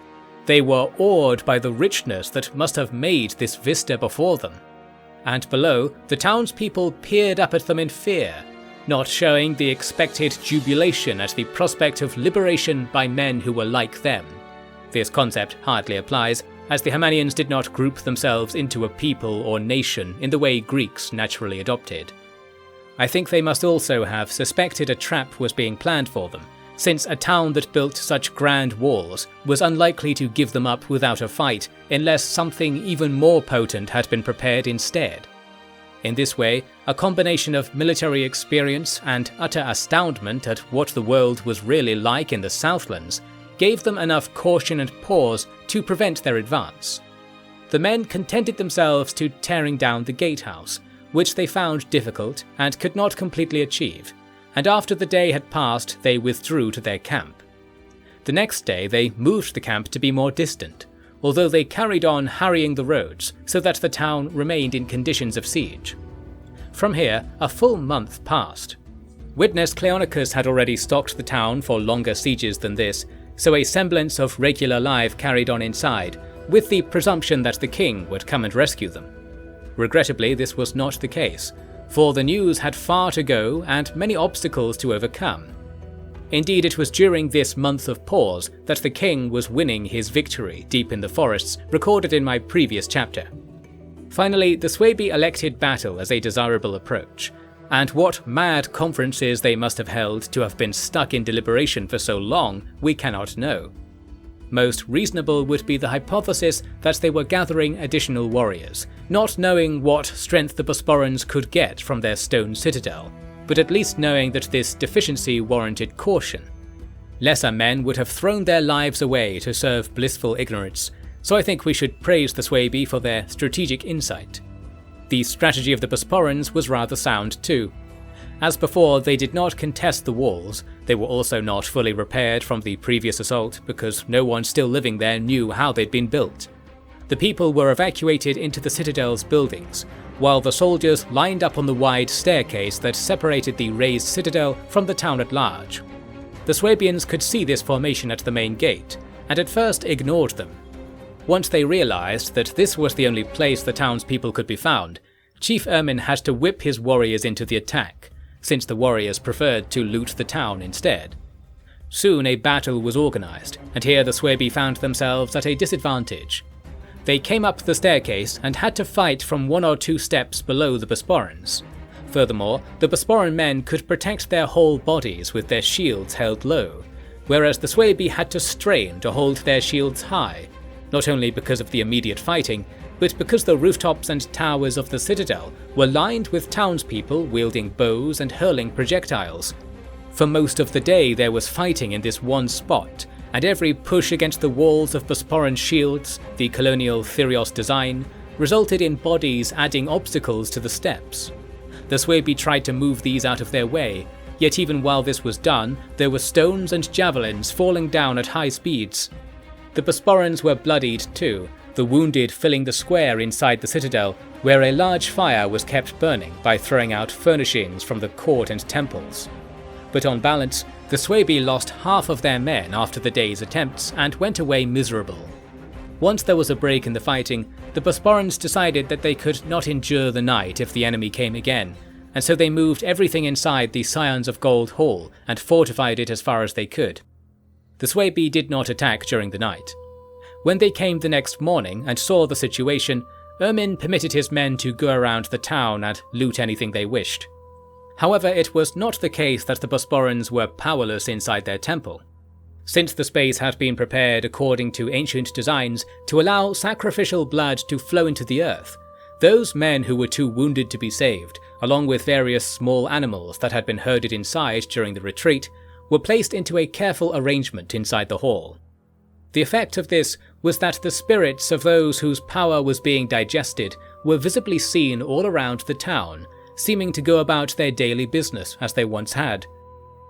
Speaker 1: They were awed by the richness that must have made this vista before them. And below, the townspeople peered up at them in fear, not showing the expected jubilation at the prospect of liberation by men who were like them. This concept hardly applies, as the Hamanians did not group themselves into a people or nation in the way Greeks naturally adopted. I think they must also have suspected a trap was being planned for them, since a town that built such grand walls was unlikely to give them up without a fight unless something even more potent had been prepared instead. In this way, a combination of military experience and utter astoundment at what the world was really like in the Southlands gave them enough caution and pause to prevent their advance. The men contented themselves to tearing down the gatehouse, which they found difficult and could not completely achieve, and after the day had passed they withdrew to their camp. The next day they moved the camp to be more distant, although they carried on harrying the roads so that the town remained in conditions of siege. From here, a full month passed. Witness Cleonicus had already stocked the town for longer sieges than this, so a semblance of regular life carried on inside, with the presumption that the king would come and rescue them. Regrettably, this was not the case, for the news had far to go and many obstacles to overcome. Indeed, it was during this month of pause that the king was winning his victory deep in the forests, recorded in my previous chapter. Finally, the Swaby elected battle as a desirable approach, and what mad conferences they must have held to have been stuck in deliberation for so long, we cannot know. Most reasonable would be the hypothesis that they were gathering additional warriors, not knowing what strength the Bosporans could get from their stone citadel, but at least knowing that this deficiency warranted caution. Lesser men would have thrown their lives away to serve blissful ignorance, so I think we should praise the Swaby for their strategic insight. The strategy of the Bosporans was rather sound too. As before, they did not contest the walls. They were also not fully repaired from the previous assault because no one still living there knew how they'd been built. The people were evacuated into the citadel's buildings, while the soldiers lined up on the wide staircase that separated the raised citadel from the town at large. The Swabians could see this formation at the main gate, and at first ignored them. Once they realized that this was the only place the townspeople could be found, Chief Ermin had to whip his warriors into the attack, since the warriors preferred to loot the town instead. Soon a battle was organized, and here the Swaby found themselves at a disadvantage. They came up the staircase and had to fight from 1 or 2 steps below the Bosporans. Furthermore, the Bosporan men could protect their whole bodies with their shields held low, whereas the Swaby had to strain to hold their shields high, not only because of the immediate fighting, but because the rooftops and towers of the citadel were lined with townspeople wielding bows and hurling projectiles. For most of the day there was fighting in this one spot, and every push against the walls of Bosporan shields, the colonial Thyrios design, resulted in bodies adding obstacles to the steps. The Suebi tried to move these out of their way, yet even while this was done, there were stones and javelins falling down at high speeds. The Bosporans were bloodied too, the wounded filling the square inside the citadel, where a large fire was kept burning by throwing out furnishings from the court and temples. But on balance, the Suebi lost half of their men after the day's attempts and went away miserable. Once there was a break in the fighting, the Bosporans decided that they could not endure the night if the enemy came again, and so they moved everything inside the Scions of Gold Hall and fortified it as far as they could. The Suebi did not attack during the night. When they came the next morning and saw the situation, Ermin permitted his men to go around the town and loot anything they wished. However, it was not the case that the Bosporans were powerless inside their temple. Since the space had been prepared according to ancient designs to allow sacrificial blood to flow into the earth, those men who were too wounded to be saved, along with various small animals that had been herded inside during the retreat, were placed into a careful arrangement inside the hall. The effect of this was that the spirits of those whose power was being digested were visibly seen all around the town, seeming to go about their daily business as they once had.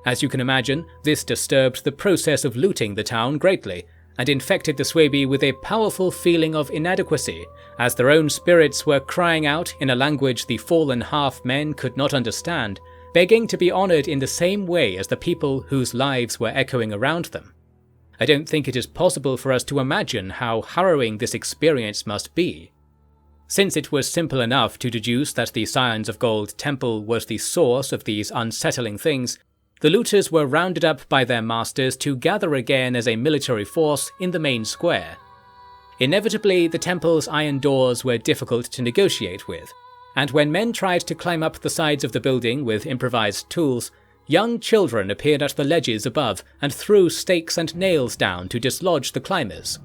Speaker 1: As you can imagine, this disturbed the process of looting the town greatly, and infected the Suebi with a powerful feeling of inadequacy, as their own spirits were crying out in a language the fallen half-men could not understand, begging to be honoured in the same way as the people whose lives were echoing around them. I don't think it is possible for us to imagine how harrowing this experience must be. Since it was simple enough to deduce that the Scions of Gold Temple was the source of these unsettling things, the looters were rounded up by their masters to gather again as a military force in the main square. Inevitably, the temple's iron doors were difficult to negotiate with, and when men tried to climb up the sides of the building with improvised tools, young children appeared at the ledges above and threw stakes and nails down to dislodge the climbers.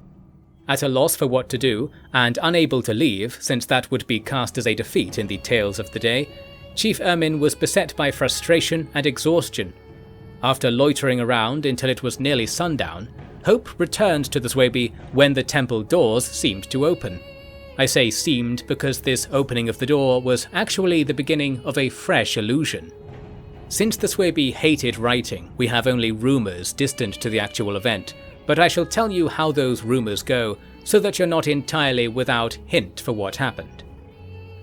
Speaker 1: At a loss for what to do, and unable to leave since that would be cast as a defeat in the tales of the day, Chief Ermin was beset by frustration and exhaustion. After loitering around until it was nearly sundown, hope returned to the Suebi when the temple doors seemed to open. I say seemed because this opening of the door was actually the beginning of a fresh illusion. Since the Suebi hated writing, we have only rumours distant to the actual event, but I shall tell you how those rumours go, so that you're not entirely without hint for what happened.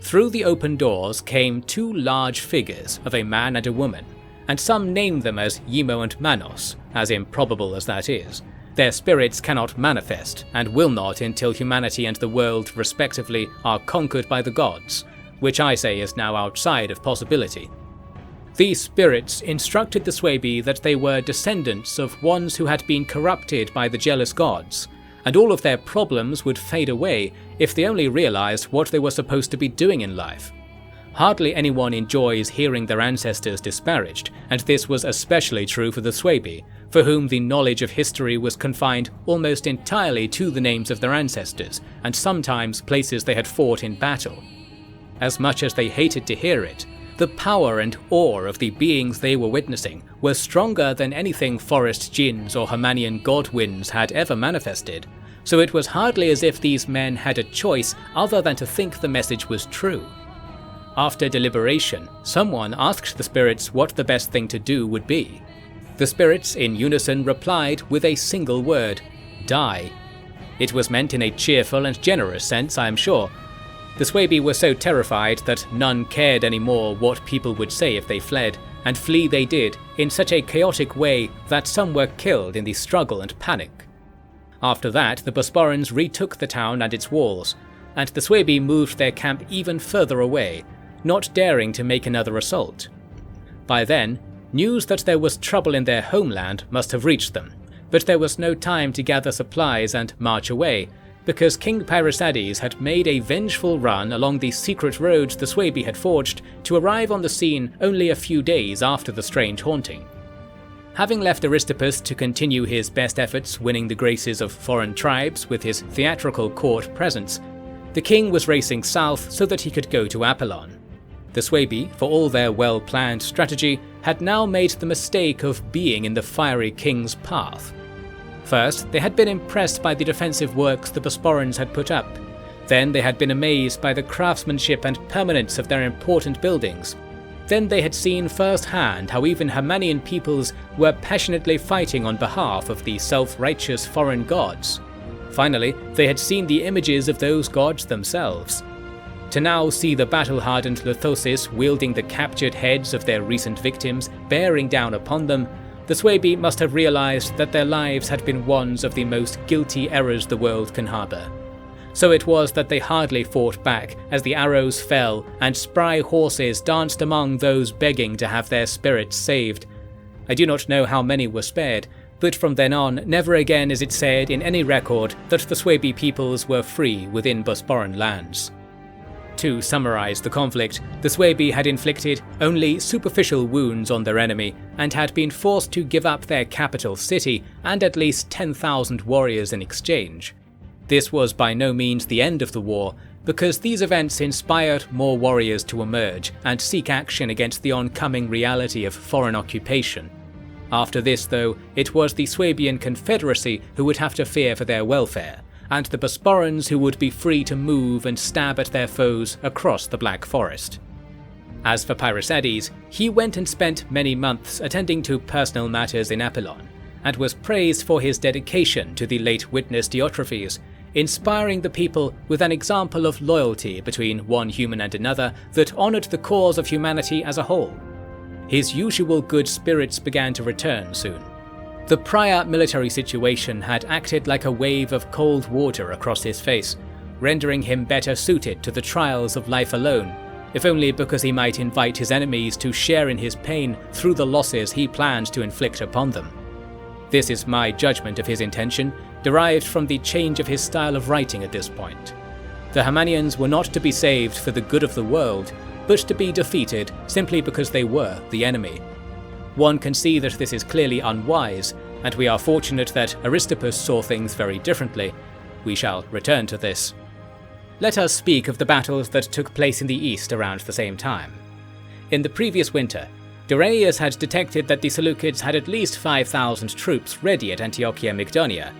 Speaker 1: Through the open doors came two large figures of a man and a woman, and some named them as Yimo and Manos, as improbable as that is. Their spirits cannot manifest, and will not until humanity and the world respectively are conquered by the gods, which I say is now outside of possibility. These spirits instructed the Suebi that they were descendants of ones who had been corrupted by the jealous gods, and all of their problems would fade away if they only realized what they were supposed to be doing in life. Hardly anyone enjoys hearing their ancestors disparaged, and this was especially true for the Suebi, for whom the knowledge of history was confined almost entirely to the names of their ancestors, and sometimes places they had fought in battle. As much as they hated to hear it, the power and awe of the beings they were witnessing were stronger than anything forest jinns or Himanian godwinds had ever manifested, so it was hardly as if these men had a choice other than to think the message was true. After deliberation, someone asked the spirits what the best thing to do would be. The spirits in unison replied with a single word: die. It was meant in a cheerful and generous sense, I am sure. The Suebi were so terrified that none cared anymore what people would say if they fled, and flee they did in such a chaotic way that some were killed in the struggle and panic. After that, the Bosporans retook the town and its walls, and the Suebi moved their camp even further away, not daring to make another assault. By then, news that there was trouble in their homeland must have reached them, but there was no time to gather supplies and march away, because King Pyrrhusades had made a vengeful run along the secret roads the Suebi had forged to arrive on the scene only a few days after the strange haunting. Having left Aristippus to continue his best efforts winning the graces of foreign tribes with his theatrical court presence, the king was racing south so that he could go to Apollon. The Suebi, for all their well-planned strategy, had now made the mistake of being in the fiery king's path. First, they had been impressed by the defensive works the Bosporans had put up. Then they had been amazed by the craftsmanship and permanence of their important buildings. Then they had seen firsthand how even Himanian peoples were passionately fighting on behalf of the self-righteous foreign gods. Finally, they had seen the images of those gods themselves. To now see the battle-hardened Lithosis wielding the captured heads of their recent victims bearing down upon them, the Suebi must have realized that their lives had been ones of the most guilty errors the world can harbor. So it was that they hardly fought back as the arrows fell and spry horses danced among those begging to have their spirits saved. I do not know how many were spared, but from then on, never again is it said in any record that the Suebi peoples were free within Bosporan lands. To summarize the conflict, the Suebi had inflicted only superficial wounds on their enemy and had been forced to give up their capital city and at least 10,000 warriors in exchange. This was by no means the end of the war, because these events inspired more warriors to emerge and seek action against the oncoming reality of foreign occupation. After this, though, it was the Suebian Confederacy who would have to fear for their welfare, and the Bosporans who would be free to move and stab at their foes across the Black Forest. As for Pyrrhosides, he went and spent many months attending to personal matters in Apollon, and was praised for his dedication to the late witness Diotrephes, inspiring the people with an example of loyalty between one human and another that honoured the cause of humanity as a whole. His usual good spirits began to return soon. The prior military situation had acted like a wave of cold water across his face, rendering him better suited to the trials of life alone, if only because he might invite his enemies to share in his pain through the losses he planned to inflict upon them. This is my judgment of his intention, derived from the change of his style of writing at this point. The Himanians were not to be saved for the good of the world, but to be defeated simply because they were the enemy. One can see that this is clearly unwise, and we are fortunate that Aristippus saw things very differently. We shall return to this. Let us speak of the battles that took place in the east around the same time. In the previous winter, Darius had detected that the Seleucids had at least 5,000 troops ready at Antiochia Mygdonia.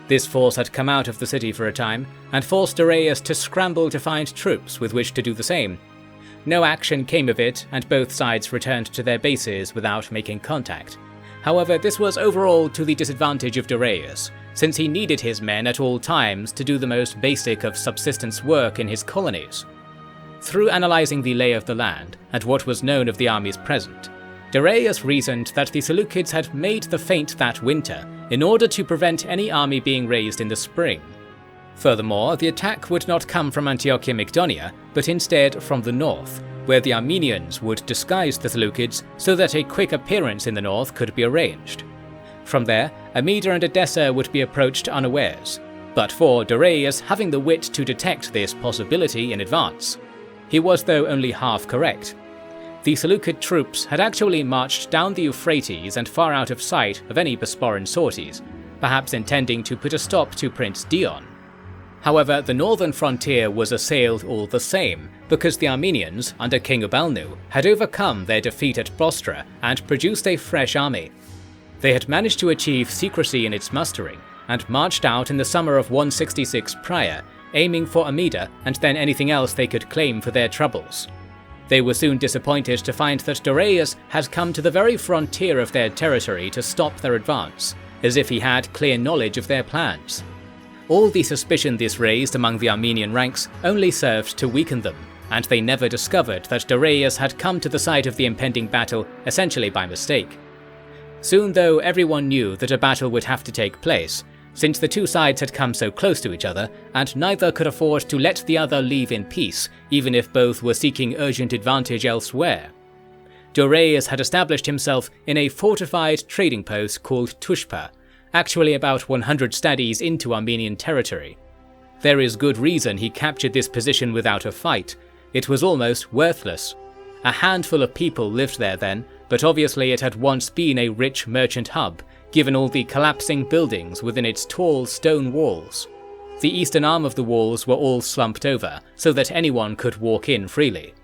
Speaker 1: This force had come out of the city for a time, and forced Darius to scramble to find troops with which to do the same. No action came of it, and both sides returned to their bases without making contact. However, this was overall to the disadvantage of Darius, since he needed his men at all times to do the most basic of subsistence work in his colonies. Through analysing the lay of the land and what was known of the armies present, Darius reasoned that the Seleucids had made the feint that winter in order to prevent any army being raised in the spring. Furthermore, the attack would not come from Antiochia Mygdonia, but instead from the north, where the Armenians would disguise the Seleucids so that a quick appearance in the north could be arranged. From there, Amida and Edessa would be approached unawares, but for Darius having the wit to detect this possibility in advance. He was though only half correct. The Seleucid troops had actually marched down the Euphrates and far out of sight of any Bosporan sorties, perhaps intending to put a stop to Prince Dion. However, the northern frontier was assailed all the same, because the Armenians, under King Ubalnu, had overcome their defeat at Bostra and produced a fresh army. They had managed to achieve secrecy in its mustering, and marched out in the summer of 166 prior, aiming for Amida and then anything else they could claim for their troubles. They were soon disappointed to find that Darius had come to the very frontier of their territory to stop their advance, as if he had clear knowledge of their plans. All the suspicion this raised among the Armenian ranks only served to weaken them, and they never discovered that Darius had come to the site of the impending battle essentially by mistake. Soon though, everyone knew that a battle would have to take place, since the two sides had come so close to each other, and neither could afford to let the other leave in peace, even if both were seeking urgent advantage elsewhere. Darius had established himself in a fortified trading post called Tushpa, actually about 100 stadies into Armenian territory. There is good reason he captured this position without a fight. It was almost worthless. A handful of people lived there then, but obviously it had once been a rich merchant hub, given all the collapsing buildings within its tall stone walls. The eastern arm of the walls were all slumped over, so that anyone could walk in freely.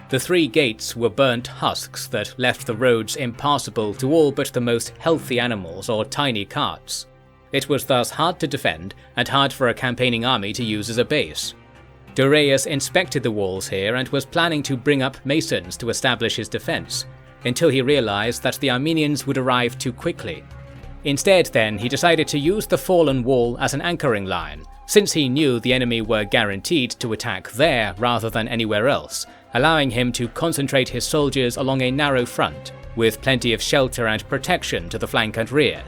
Speaker 1: The 3 gates were burnt husks that left the roads impassable to all but the most healthy animals or tiny carts. It was thus hard to defend, and hard for a campaigning army to use as a base. Dorius inspected the walls here and was planning to bring up masons to establish his defense, until he realized that the Armenians would arrive too quickly. Instead then, he decided to use the fallen wall as an anchoring line, since he knew the enemy were guaranteed to attack there rather than anywhere else, allowing him to concentrate his soldiers along a narrow front, with plenty of shelter and protection to the flank and rear.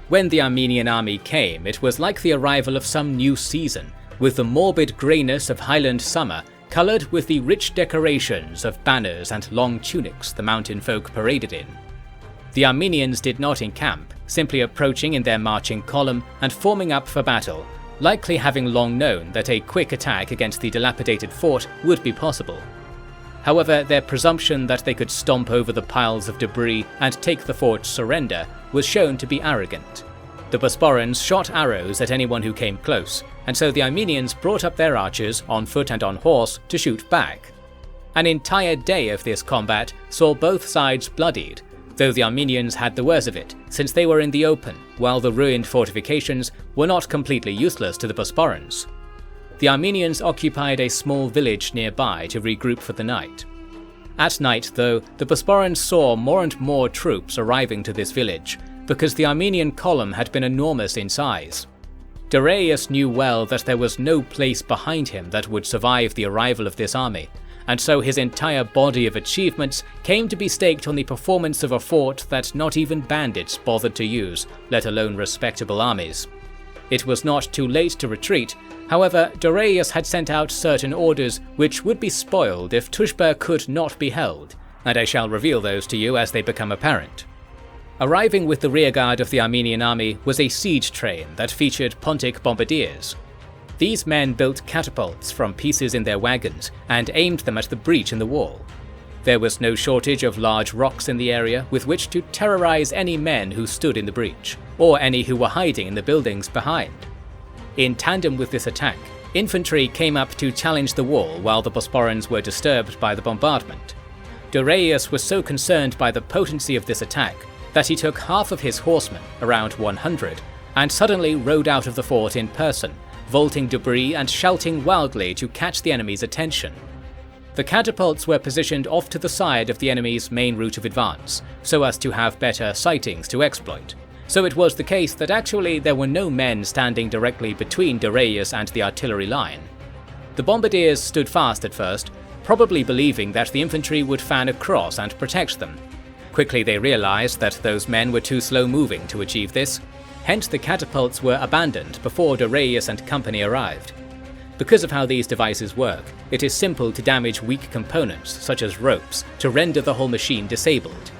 Speaker 1: When the Armenian army came, it was like the arrival of some new season, with the morbid greyness of Highland summer coloured with the rich decorations of banners and long tunics the mountain folk paraded in. The Armenians did not encamp, simply approaching in their marching column and forming up for battle, likely having long known that a quick attack against the dilapidated fort would be possible. However, their presumption that they could stomp over the piles of debris and take the fort's surrender was shown to be arrogant. The Bosporans shot arrows at anyone who came close, and so the Armenians brought up their archers on foot and on horse to shoot back. An entire day of this combat saw both sides bloodied, though the Armenians had the worst of it, since they were in the open, while the ruined fortifications were not completely useless to the Bosporans. The Armenians occupied a small village nearby to regroup for the night. At night, though, the Bosporans saw more and more troops arriving to this village, because the Armenian column had been enormous in size. Dorius knew well that there was no place behind him that would survive the arrival of this army, and so his entire body of achievements came to be staked on the performance of a fort that not even bandits bothered to use, let alone respectable armies. It was not too late to retreat. However, Dorius had sent out certain orders which would be spoiled if Tushpa could not be held, and I shall reveal those to you as they become apparent. Arriving with the rearguard of the Armenian army was a siege train that featured Pontic bombardiers. These men built catapults from pieces in their wagons and aimed them at the breach in the wall. There was no shortage of large rocks in the area with which to terrorize any men who stood in the breach, or any who were hiding in the buildings behind. In tandem with this attack, infantry came up to challenge the wall while the Bosporans were disturbed by the bombardment. Dorius was so concerned by the potency of this attack that he took half of his horsemen, around 100, and suddenly rode out of the fort in person, vaulting debris and shouting wildly to catch the enemy's attention. The catapults were positioned off to the side of the enemy's main route of advance, so as to have better sightings to exploit. So it was the case that actually there were no men standing directly between Dorius and the artillery line. The bombardiers stood fast at first, probably believing that the infantry would fan across and protect them. Quickly they realized that those men were too slow-moving to achieve this, hence the catapults were abandoned before Dorius and company arrived. Because of how these devices work, it is simple to damage weak components, such as ropes, to render the whole machine disabled.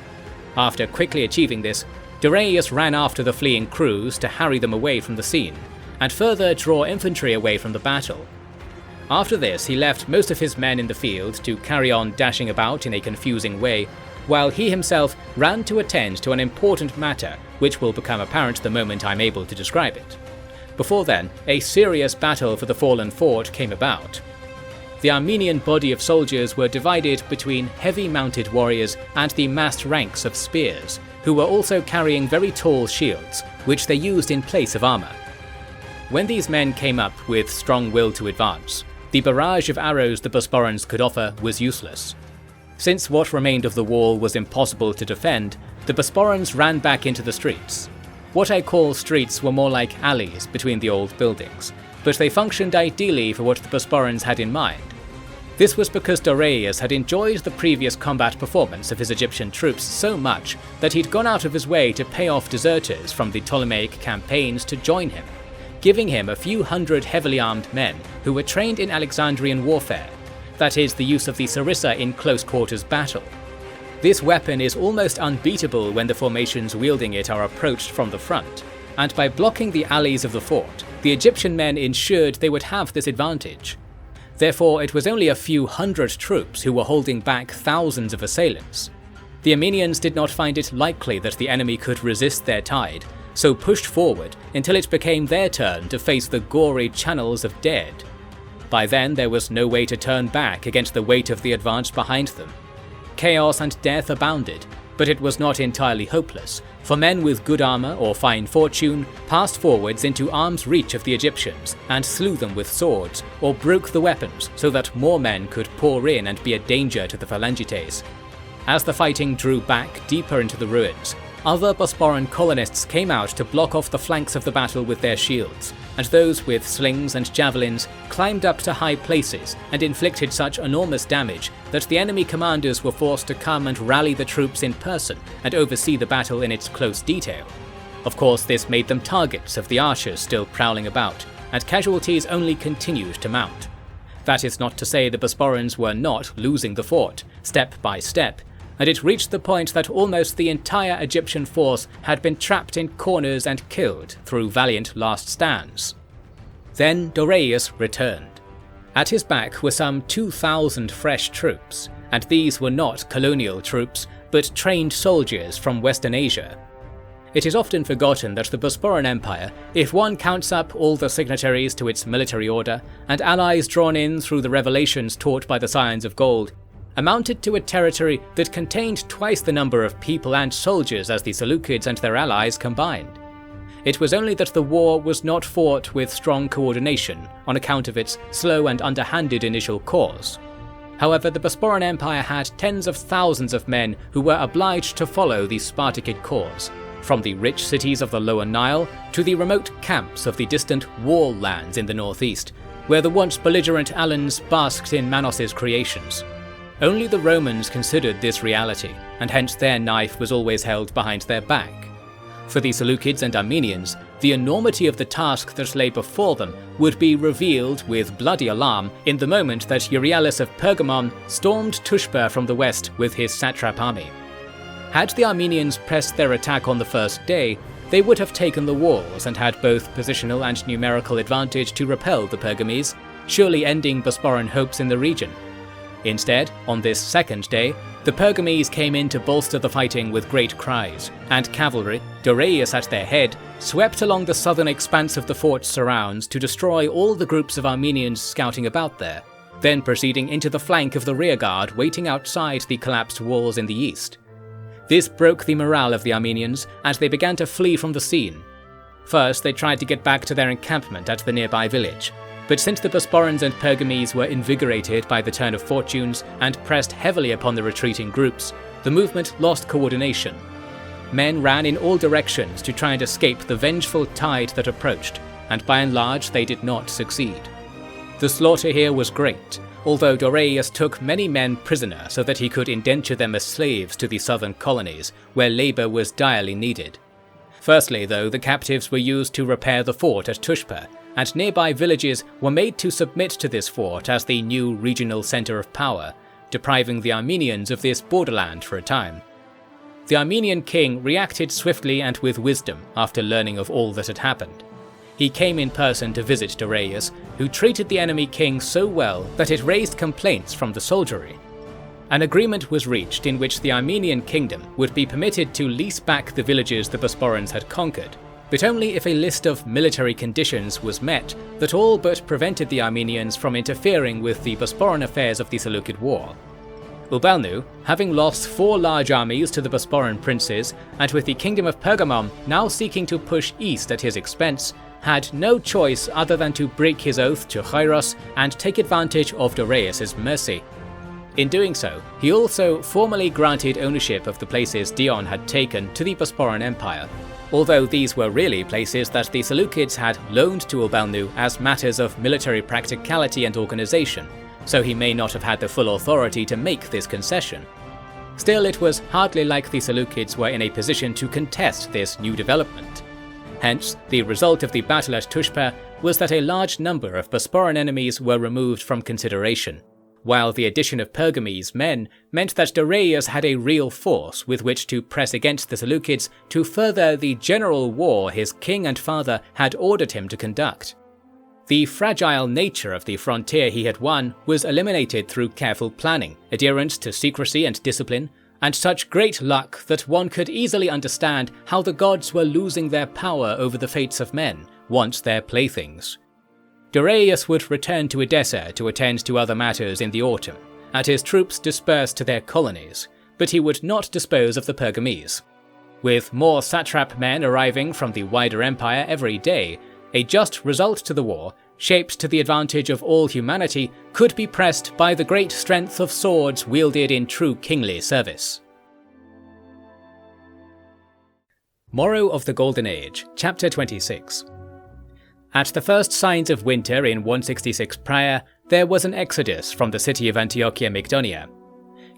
Speaker 1: After quickly achieving this, Dorius ran after the fleeing crews to harry them away from the scene, and further draw infantry away from the battle. After this, he left most of his men in the field to carry on dashing about in a confusing way, while he himself ran to attend to an important matter which will become apparent the moment I'm able to describe it. Before then, a serious battle for the fallen fort came about. The Armenian body of soldiers were divided between heavy mounted warriors and the massed ranks of spears, who were also carrying very tall shields, which they used in place of armour. When these men came up with strong will to advance, the barrage of arrows the Bosporans could offer was useless. Since what remained of the wall was impossible to defend, the Bosporans ran back into the streets. What I call streets were more like alleys between the old buildings, but they functioned ideally for what the Bosporans had in mind. This was because Dorius had enjoyed the previous combat performance of his Egyptian troops so much that he'd gone out of his way to pay off deserters from the Ptolemaic campaigns to join him, giving him a few hundred heavily armed men who were trained in Alexandrian warfare, that is, the use of the sarissa in close quarters battle. This weapon is almost unbeatable when the formations wielding it are approached from the front, and by blocking the alleys of the fort, the Egyptian men ensured they would have this advantage. Therefore, it was only a few hundred troops who were holding back thousands of assailants. The Armenians did not find it likely that the enemy could resist their tide, so pushed forward until it became their turn to face the gory channels of dead. By then, there was no way to turn back against the weight of the advance behind them. Chaos and death abounded, But it was not entirely hopeless, for men with good armor or fine fortune passed forwards into arm's reach of the Egyptians and slew them with swords, or broke the weapons so that more men could pour in and be a danger to the Phalangites. As the fighting drew back deeper into the ruins, other Bosporan colonists came out to block off the flanks of the battle with their shields, and those with slings and javelins climbed up to high places and inflicted such enormous damage that the enemy commanders were forced to come and rally the troops in person and oversee the battle in its close detail. Of course, this made them targets of the archers still prowling about, and casualties only continued to mount. That is not to say the Bosporans were not losing the fort, step by step, and it reached the point that almost the entire Egyptian force had been trapped in corners and killed through valiant last stands. Then Dorius returned. At his back were some 2,000 fresh troops, and these were not colonial troops, but trained soldiers from Western Asia. It is often forgotten that the Bosporan Empire, if one counts up all the signatories to its military order and allies drawn in through the revelations taught by the Scions of Gold, amounted to a territory that contained twice the number of people and soldiers as the Seleucids and their allies combined. It was only that the war was not fought with strong coordination on account of its slow and underhanded initial course. However, the Bosporan Empire had tens of thousands of men who were obliged to follow the Spartacid cause, from the rich cities of the Lower Nile to the remote camps of the distant wall lands in the northeast, where the once belligerent Alans basked in Manos's creations. Only the Romans considered this reality, and hence their knife was always held behind their back. For the Seleucids and Armenians, the enormity of the task that lay before them would be revealed with bloody alarm in the moment that Euryalus of Pergamon stormed Tushpa from the west with his satrap army. Had the Armenians pressed their attack on the first day, they would have taken the walls and had both positional and numerical advantage to repel the Pergamese, surely ending Bosporan hopes in the region. Instead, on this second day, the Pergamese came in to bolster the fighting with great cries, and cavalry, Dorius at their head, swept along the southern expanse of the fort's surrounds to destroy all the groups of Armenians scouting about there, then proceeding into the flank of the rearguard waiting outside the collapsed walls in the east. This broke the morale of the Armenians, and they began to flee from the scene. First, they tried to get back to their encampment at the nearby village, but since the Bosporans and Pergamese were invigorated by the turn of fortunes and pressed heavily upon the retreating groups, the movement lost coordination. Men ran in all directions to try and escape the vengeful tide that approached, and by and large they did not succeed. The slaughter here was great, although Dorius took many men prisoner so that he could indenture them as slaves to the southern colonies, where labour was direly needed. Firstly, though, the captives were used to repair the fort at Tushpa, and nearby villages were made to submit to this fort as the new regional centre of power, depriving the Armenians of this borderland for a time. The Armenian king reacted swiftly and with wisdom after learning of all that had happened. He came in person to visit Dorius, who treated the enemy king so well that it raised complaints from the soldiery. An agreement was reached in which the Armenian kingdom would be permitted to lease back the villages the Bosporans had conquered, but only if a list of military conditions was met that all but prevented the Armenians from interfering with the Bosporan affairs of the Seleucid War. Ubelnu, having lost 4 large armies to the Bosporan princes, and with the kingdom of Pergamon now seeking to push east at his expense, had no choice other than to break his oath to Kairos and take advantage of Dorius' mercy. In doing so, he also formally granted ownership of the places Dion had taken to the Bosporan Empire, although these were really places that the Seleucids had loaned to Ubelnu as matters of military practicality and organisation, so he may not have had the full authority to make this concession. Still, it was hardly like the Seleucids were in a position to contest this new development. Hence, the result of the battle at Tushpa was that a large number of Bosporan enemies were removed from consideration, while the addition of Pergamese men meant that Dorius had a real force with which to press against the Seleucids to further the general war his king and father had ordered him to conduct. The fragile nature of the frontier he had won was eliminated through careful planning, adherence to secrecy and discipline, and such great luck that one could easily understand how the gods were losing their power over the fates of men, once their playthings. Dorius would return to Edessa to attend to other matters in the autumn, and his troops dispersed to their colonies, but he would not dispose of the Pergamese. With more satrap men arriving from the wider empire every day, a just result to the war, shaped to the advantage of all humanity, could be pressed by the great strength of swords wielded in true kingly service. Morrow of the Golden Age, Chapter 26. At the first signs of winter in 166 prior, there was an exodus from the city of Antiochia Mygdonia.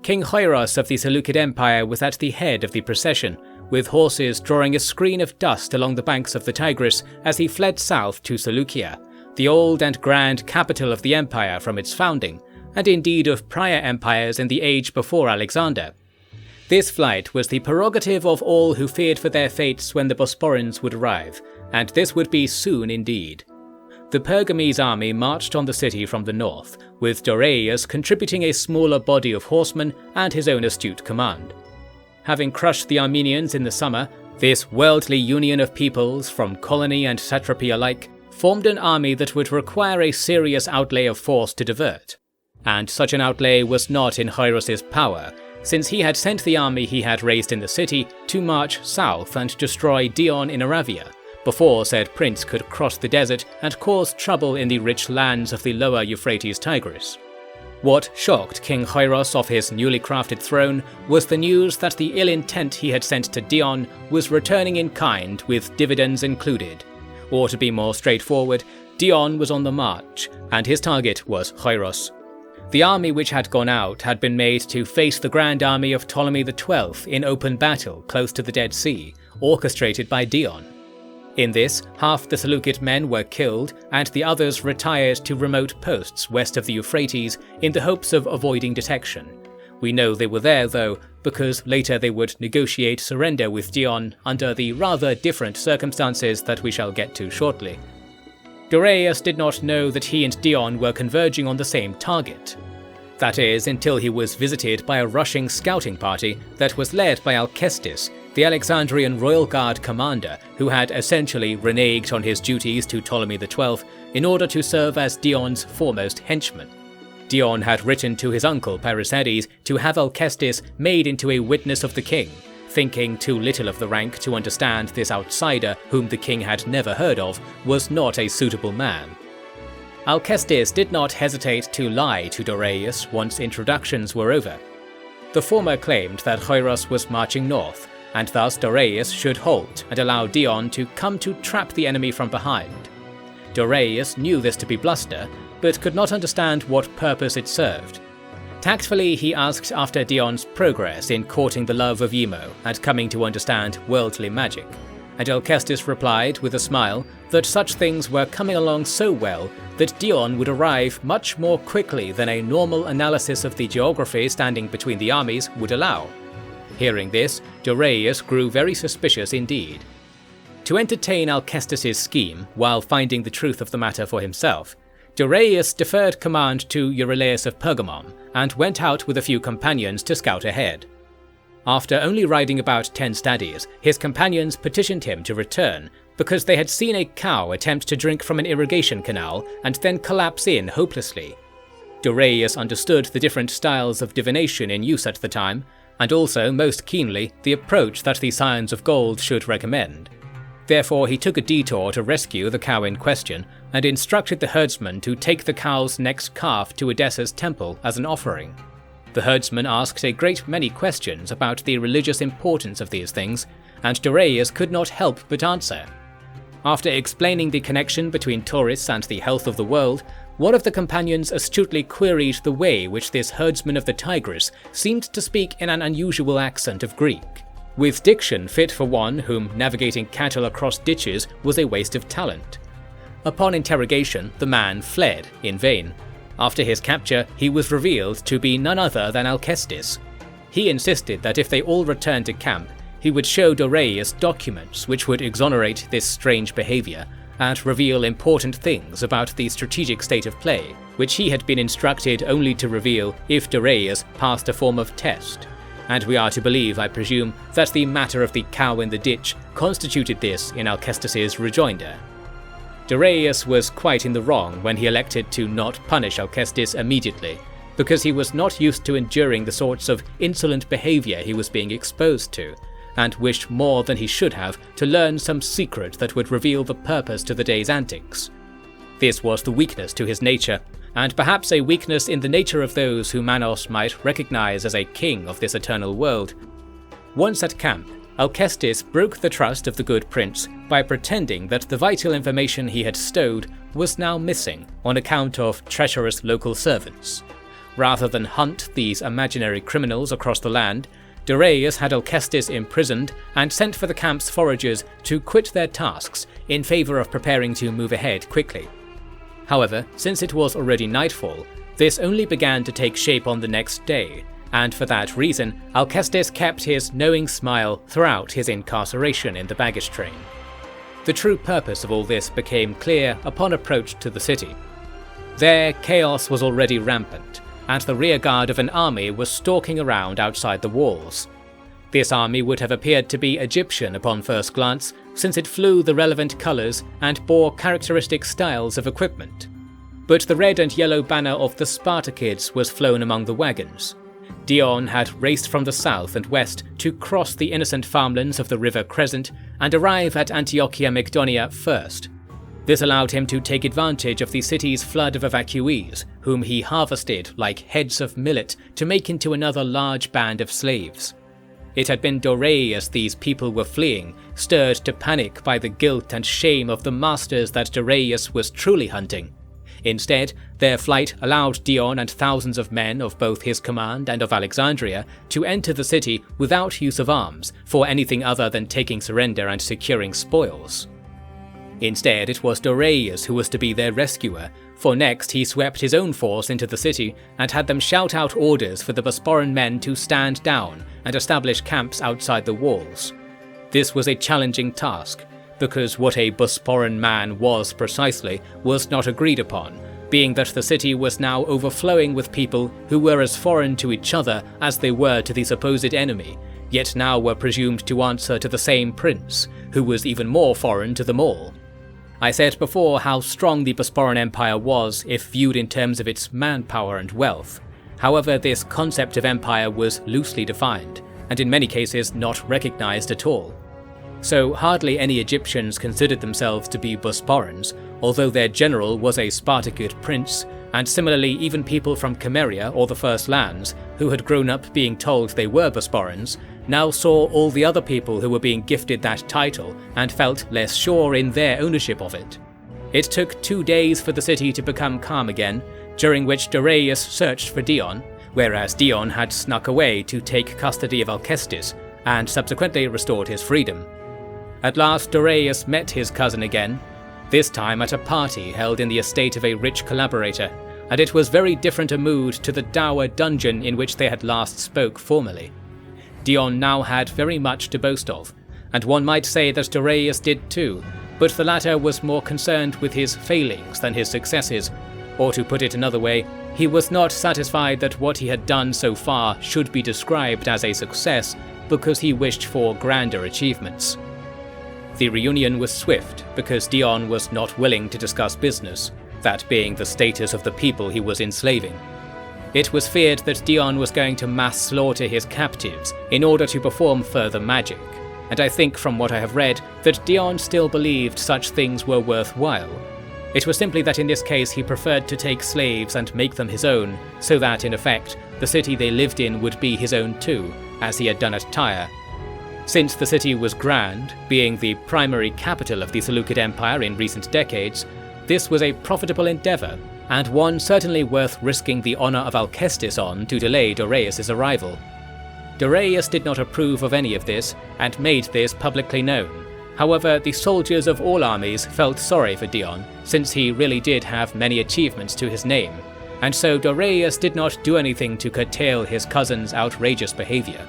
Speaker 1: King Hoiros of the Seleucid Empire was at the head of the procession, with horses drawing a screen of dust along the banks of the Tigris as he fled south to Seleucia, the old and grand capital of the empire from its founding, and indeed of prior empires in the age before Alexander. This flight was the prerogative of all who feared for their fates when the Bosporans would arrive, and this would be soon indeed. The Pergamese army marched on the city from the north, with Doraius contributing a smaller body of horsemen and his own astute command. Having crushed the Armenians in the summer, this worldly union of peoples, from colony and satrapy alike, formed an army that would require a serious outlay of force to divert. And such an outlay was not in Hoiros's power, since he had sent the army he had raised in the city to march south and destroy Dion in Aravia, before said prince could cross the desert and cause trouble in the rich lands of the lower Euphrates Tigris. What shocked King Hoiros off his newly crafted throne was the news that the ill intent he had sent to Dion was returning in kind with dividends included. Or to be more straightforward, Dion was on the march, and his target was Hoiros. The army which had gone out had been made to face the grand army of Ptolemy XII in open battle close to the Dead Sea, orchestrated by Dion. In this, half the Seleucid men were killed, and the others retired to remote posts west of the Euphrates in the hopes of avoiding detection. We know they were there though, because later they would negotiate surrender with Dion under the rather different circumstances that we shall get to shortly. Doraius did not know that he and Dion were converging on the same target. That is, until he was visited by a rushing scouting party that was led by Alcestis, the Alexandrian royal guard commander who had essentially reneged on his duties to Ptolemy XII in order to serve as Dion's foremost henchman. Dion had written to his uncle Pericles to have Alcestis made into a witness of the king, thinking too little of the rank to understand this outsider whom the king had never heard of was not a suitable man. Alcestis did not hesitate to lie to Doraius once introductions were over. The former claimed that Hoiros was marching north, and thus Doraius should halt and allow Dion to come to trap the enemy from behind. Doraius knew this to be bluster, but could not understand what purpose it served. Tactfully, he asked after Dion's progress in courting the love of Imo and coming to understand worldly magic, and Alcestis replied with a smile that such things were coming along so well that Dion would arrive much more quickly than a normal analysis of the geography standing between the armies would allow. Hearing this, Doraius grew very suspicious indeed. To entertain Alcestis' scheme while finding the truth of the matter for himself, Doraius deferred command to Eurylaus of Pergamon and went out with a few companions to scout ahead. After only riding about 10 stadies, his companions petitioned him to return because they had seen a cow attempt to drink from an irrigation canal and then collapse in hopelessly. Doraius understood the different styles of divination in use at the time, and also, most keenly, the approach that the Scions of Gold should recommend. Therefore he took a detour to rescue the cow in question, and instructed the herdsman to take the cow's next calf to Edessa's temple as an offering. The herdsman asked a great many questions about the religious importance of these things, and Doraius could not help but answer. After explaining the connection between tourists and the health of the world, one of the companions astutely queried the way which this herdsman of the Tigris seemed to speak in an unusual accent of Greek, with diction fit for one whom navigating cattle across ditches was a waste of talent. Upon interrogation, the man fled in vain. After his capture, he was revealed to be none other than Alcestis. He insisted that if they all returned to camp, he would show Doraius documents which would exonerate this strange behavior and reveal important things about the strategic state of play, which he had been instructed only to reveal if Doraius passed a form of test. And we are to believe, I presume, that the matter of the cow in the ditch constituted this in Alcestis' rejoinder. Doraius was quite in the wrong when he elected to not punish Alcestis immediately, because he was not used to enduring the sorts of insolent behaviour he was being exposed to, and wished more than he should have to learn some secret that would reveal the purpose to the day's antics. This was the weakness to his nature, and perhaps a weakness in the nature of those who Manos might recognise as a king of this eternal world. Once at camp, Alcestis broke the trust of the good prince by pretending that the vital information he had stowed was now missing on account of treacherous local servants. Rather than hunt these imaginary criminals across the land, Dorius had Alcestis imprisoned and sent for the camp's foragers to quit their tasks in favour of preparing to move ahead quickly. However, since it was already nightfall, this only began to take shape on the next day, and for that reason, Alcestis kept his knowing smile throughout his incarceration in the baggage train. The true purpose of all this became clear upon approach to the city. There, chaos was already rampant, and the rearguard of an army was stalking around outside the walls. This army would have appeared to be Egyptian upon first glance, since it flew the relevant colours and bore characteristic styles of equipment. But the red and yellow banner of the Spartakids was flown among the wagons. Dion had raced from the south and west to cross the innocent farmlands of the River Crescent and arrive at Antiochia Mygdonia first. This allowed him to take advantage of the city's flood of evacuees, whom he harvested like heads of millet to make into another large band of slaves. It had been Dorius these people were fleeing, stirred to panic by the guilt and shame of the masters that Dorius was truly hunting. Instead, their flight allowed Dion and thousands of men of both his command and of Alexandria to enter the city without use of arms for anything other than taking surrender and securing spoils. Instead, it was Dorius who was to be their rescuer, for next he swept his own force into the city and had them shout out orders for the Bosporan men to stand down and establish camps outside the walls. This was a challenging task, because what a Bosporan man was precisely was not agreed upon, being that the city was now overflowing with people who were as foreign to each other as they were to the supposed enemy, yet now were presumed to answer to the same prince, who was even more foreign to them all. I said before how strong the Bosporan Empire was if viewed in terms of its manpower and wealth. However, this concept of empire was loosely defined, and in many cases not recognized at all. So hardly any Egyptians considered themselves to be Bosporans, although their general was a Spartacid prince, and similarly even people from Cimmeria or the First Lands, who had grown up being told they were Bosporans, now saw all the other people who were being gifted that title and felt less sure in their ownership of it. It took 2 days for the city to become calm again, during which Dorius searched for Dion, whereas Dion had snuck away to take custody of Alcestis, and subsequently restored his freedom. At last Dorius met his cousin again, this time at a party held in the estate of a rich collaborator, and it was very different a mood to the dour dungeon in which they had last spoke formerly. Dion now had very much to boast of, and one might say that Dorius did too, but the latter was more concerned with his failings than his successes, or to put it another way, he was not satisfied that what he had done so far should be described as a success because he wished for grander achievements. The reunion was swift because Dion was not willing to discuss business, that being the status of the people he was enslaving. It was feared that Dion was going to mass slaughter his captives in order to perform further magic, and I think from what I have read that Dion still believed such things were worthwhile. It was simply that in this case he preferred to take slaves and make them his own, so that in effect the city they lived in would be his own too, as he had done at Tyre. Since the city was grand, being the primary capital of the Seleucid Empire in recent decades, this was a profitable endeavour, and one certainly worth risking the honour of Alcestis on to delay Dorius' arrival. Dorius did not approve of any of this, and made this publicly known. However, the soldiers of all armies felt sorry for Dion, since he really did have many achievements to his name, and so Dorius did not do anything to curtail his cousin's outrageous behaviour.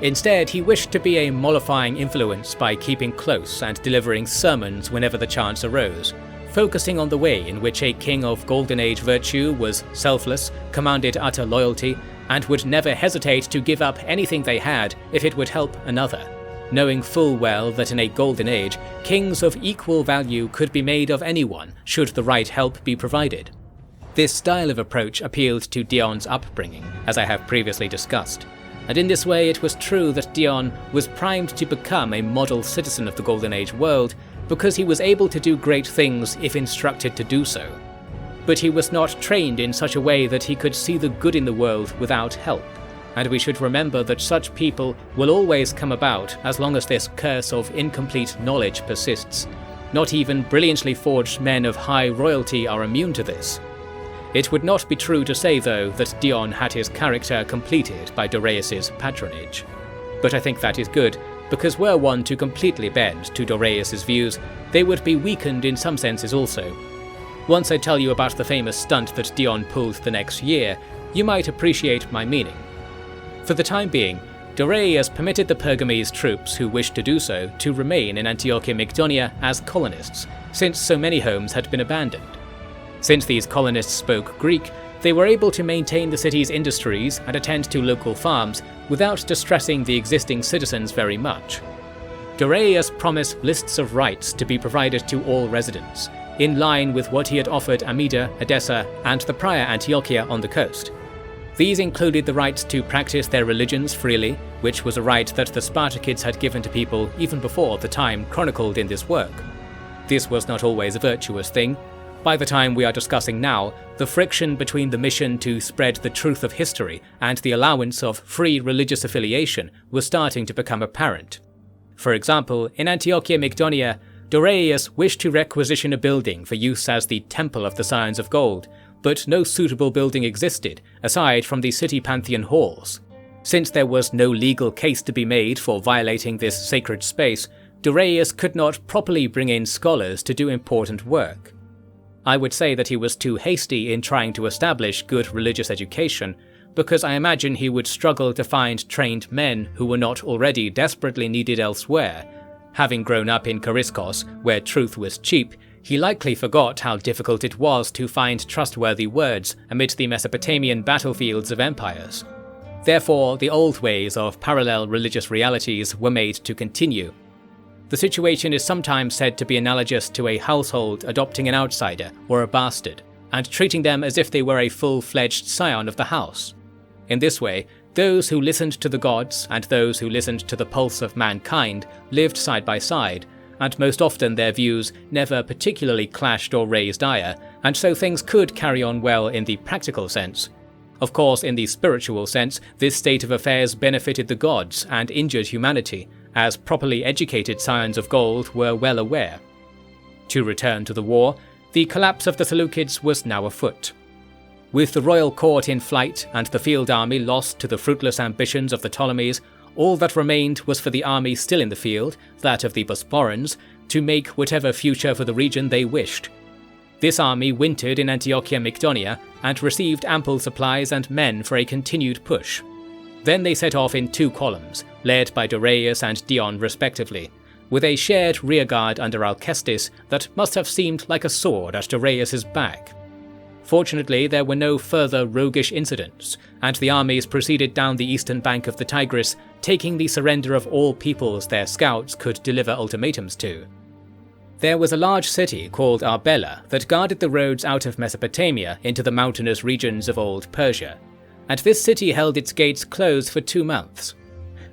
Speaker 1: Instead, he wished to be a mollifying influence by keeping close and delivering sermons whenever the chance arose, focusing on the way in which a king of Golden Age virtue was selfless, commanded utter loyalty, and would never hesitate to give up anything they had if it would help another, knowing full well that in a Golden Age, kings of equal value could be made of anyone should the right help be provided. This style of approach appealed to Dion's upbringing, as I have previously discussed, and in this way it was true that Dion was primed to become a model citizen of the Golden Age world because he was able to do great things if instructed to do so. But he was not trained in such a way that he could see the good in the world without help, and we should remember that such people will always come about as long as this curse of incomplete knowledge persists. Not even brilliantly forged men of high royalty are immune to this. It would not be true to say, though, that Dion had his character completed by Dorius's patronage. But I think that is good, because were one to completely bend to Dorius's views, they would be weakened in some senses also. Once I tell you about the famous stunt that Dion pulled the next year, you might appreciate my meaning. For the time being, Dorius permitted the Pergamese troops who wished to do so to remain in Antiochia Mygdonia as colonists, since so many homes had been abandoned. Since these colonists spoke Greek, they were able to maintain the city's industries and attend to local farms without distressing the existing citizens very much. Dorius promised lists of rights to be provided to all residents, in line with what he had offered Amida, Edessa, and the prior Antiochia on the coast. These included the right to practice their religions freely, which was a right that the Spartakids had given to people even before the time chronicled in this work. This was not always a virtuous thing. By the time we are discussing now, the friction between the mission to spread the truth of history and the allowance of free religious affiliation was starting to become apparent. For example, in Antiochia Mygdonia, Dorius wished to requisition a building for use as the Temple of the Scions of Gold, but no suitable building existed, aside from the city Pantheon halls. Since there was no legal case to be made for violating this sacred space, Dorius could not properly bring in scholars to do important work. I would say that he was too hasty in trying to establish good religious education, because I imagine he would struggle to find trained men who were not already desperately needed elsewhere. Having grown up in Kariskos, where truth was cheap, he likely forgot how difficult it was to find trustworthy words amid the Mesopotamian battlefields of empires. Therefore, the old ways of parallel religious realities were made to continue. The situation is sometimes said to be analogous to a household adopting an outsider or a bastard, and treating them as if they were a full-fledged scion of the house. In this way, those who listened to the gods and those who listened to the pulse of mankind lived side by side, and most often their views never particularly clashed or raised ire, and so things could carry on well in the practical sense. Of course, in the spiritual sense, this state of affairs benefited the gods and injured humanity, as properly educated scions of gold were well aware. To return to the war, the collapse of the Seleucids was now afoot. With the royal court in flight and the field army lost to the fruitless ambitions of the Ptolemies, all that remained was for the army still in the field, that of the Bosporans, to make whatever future for the region they wished. This army wintered in Antiochia Mygdonia and received ample supplies and men for a continued push. Then they set off in two columns, led by Dorius and Dion respectively, with a shared rearguard under Alcestis that must have seemed like a sword at Dorius's back. Fortunately, there were no further roguish incidents, and the armies proceeded down the eastern bank of the Tigris, taking the surrender of all peoples their scouts could deliver ultimatums to. There was a large city called Arbela that guarded the roads out of Mesopotamia into the mountainous regions of Old Persia, and this city held its gates closed for 2 months.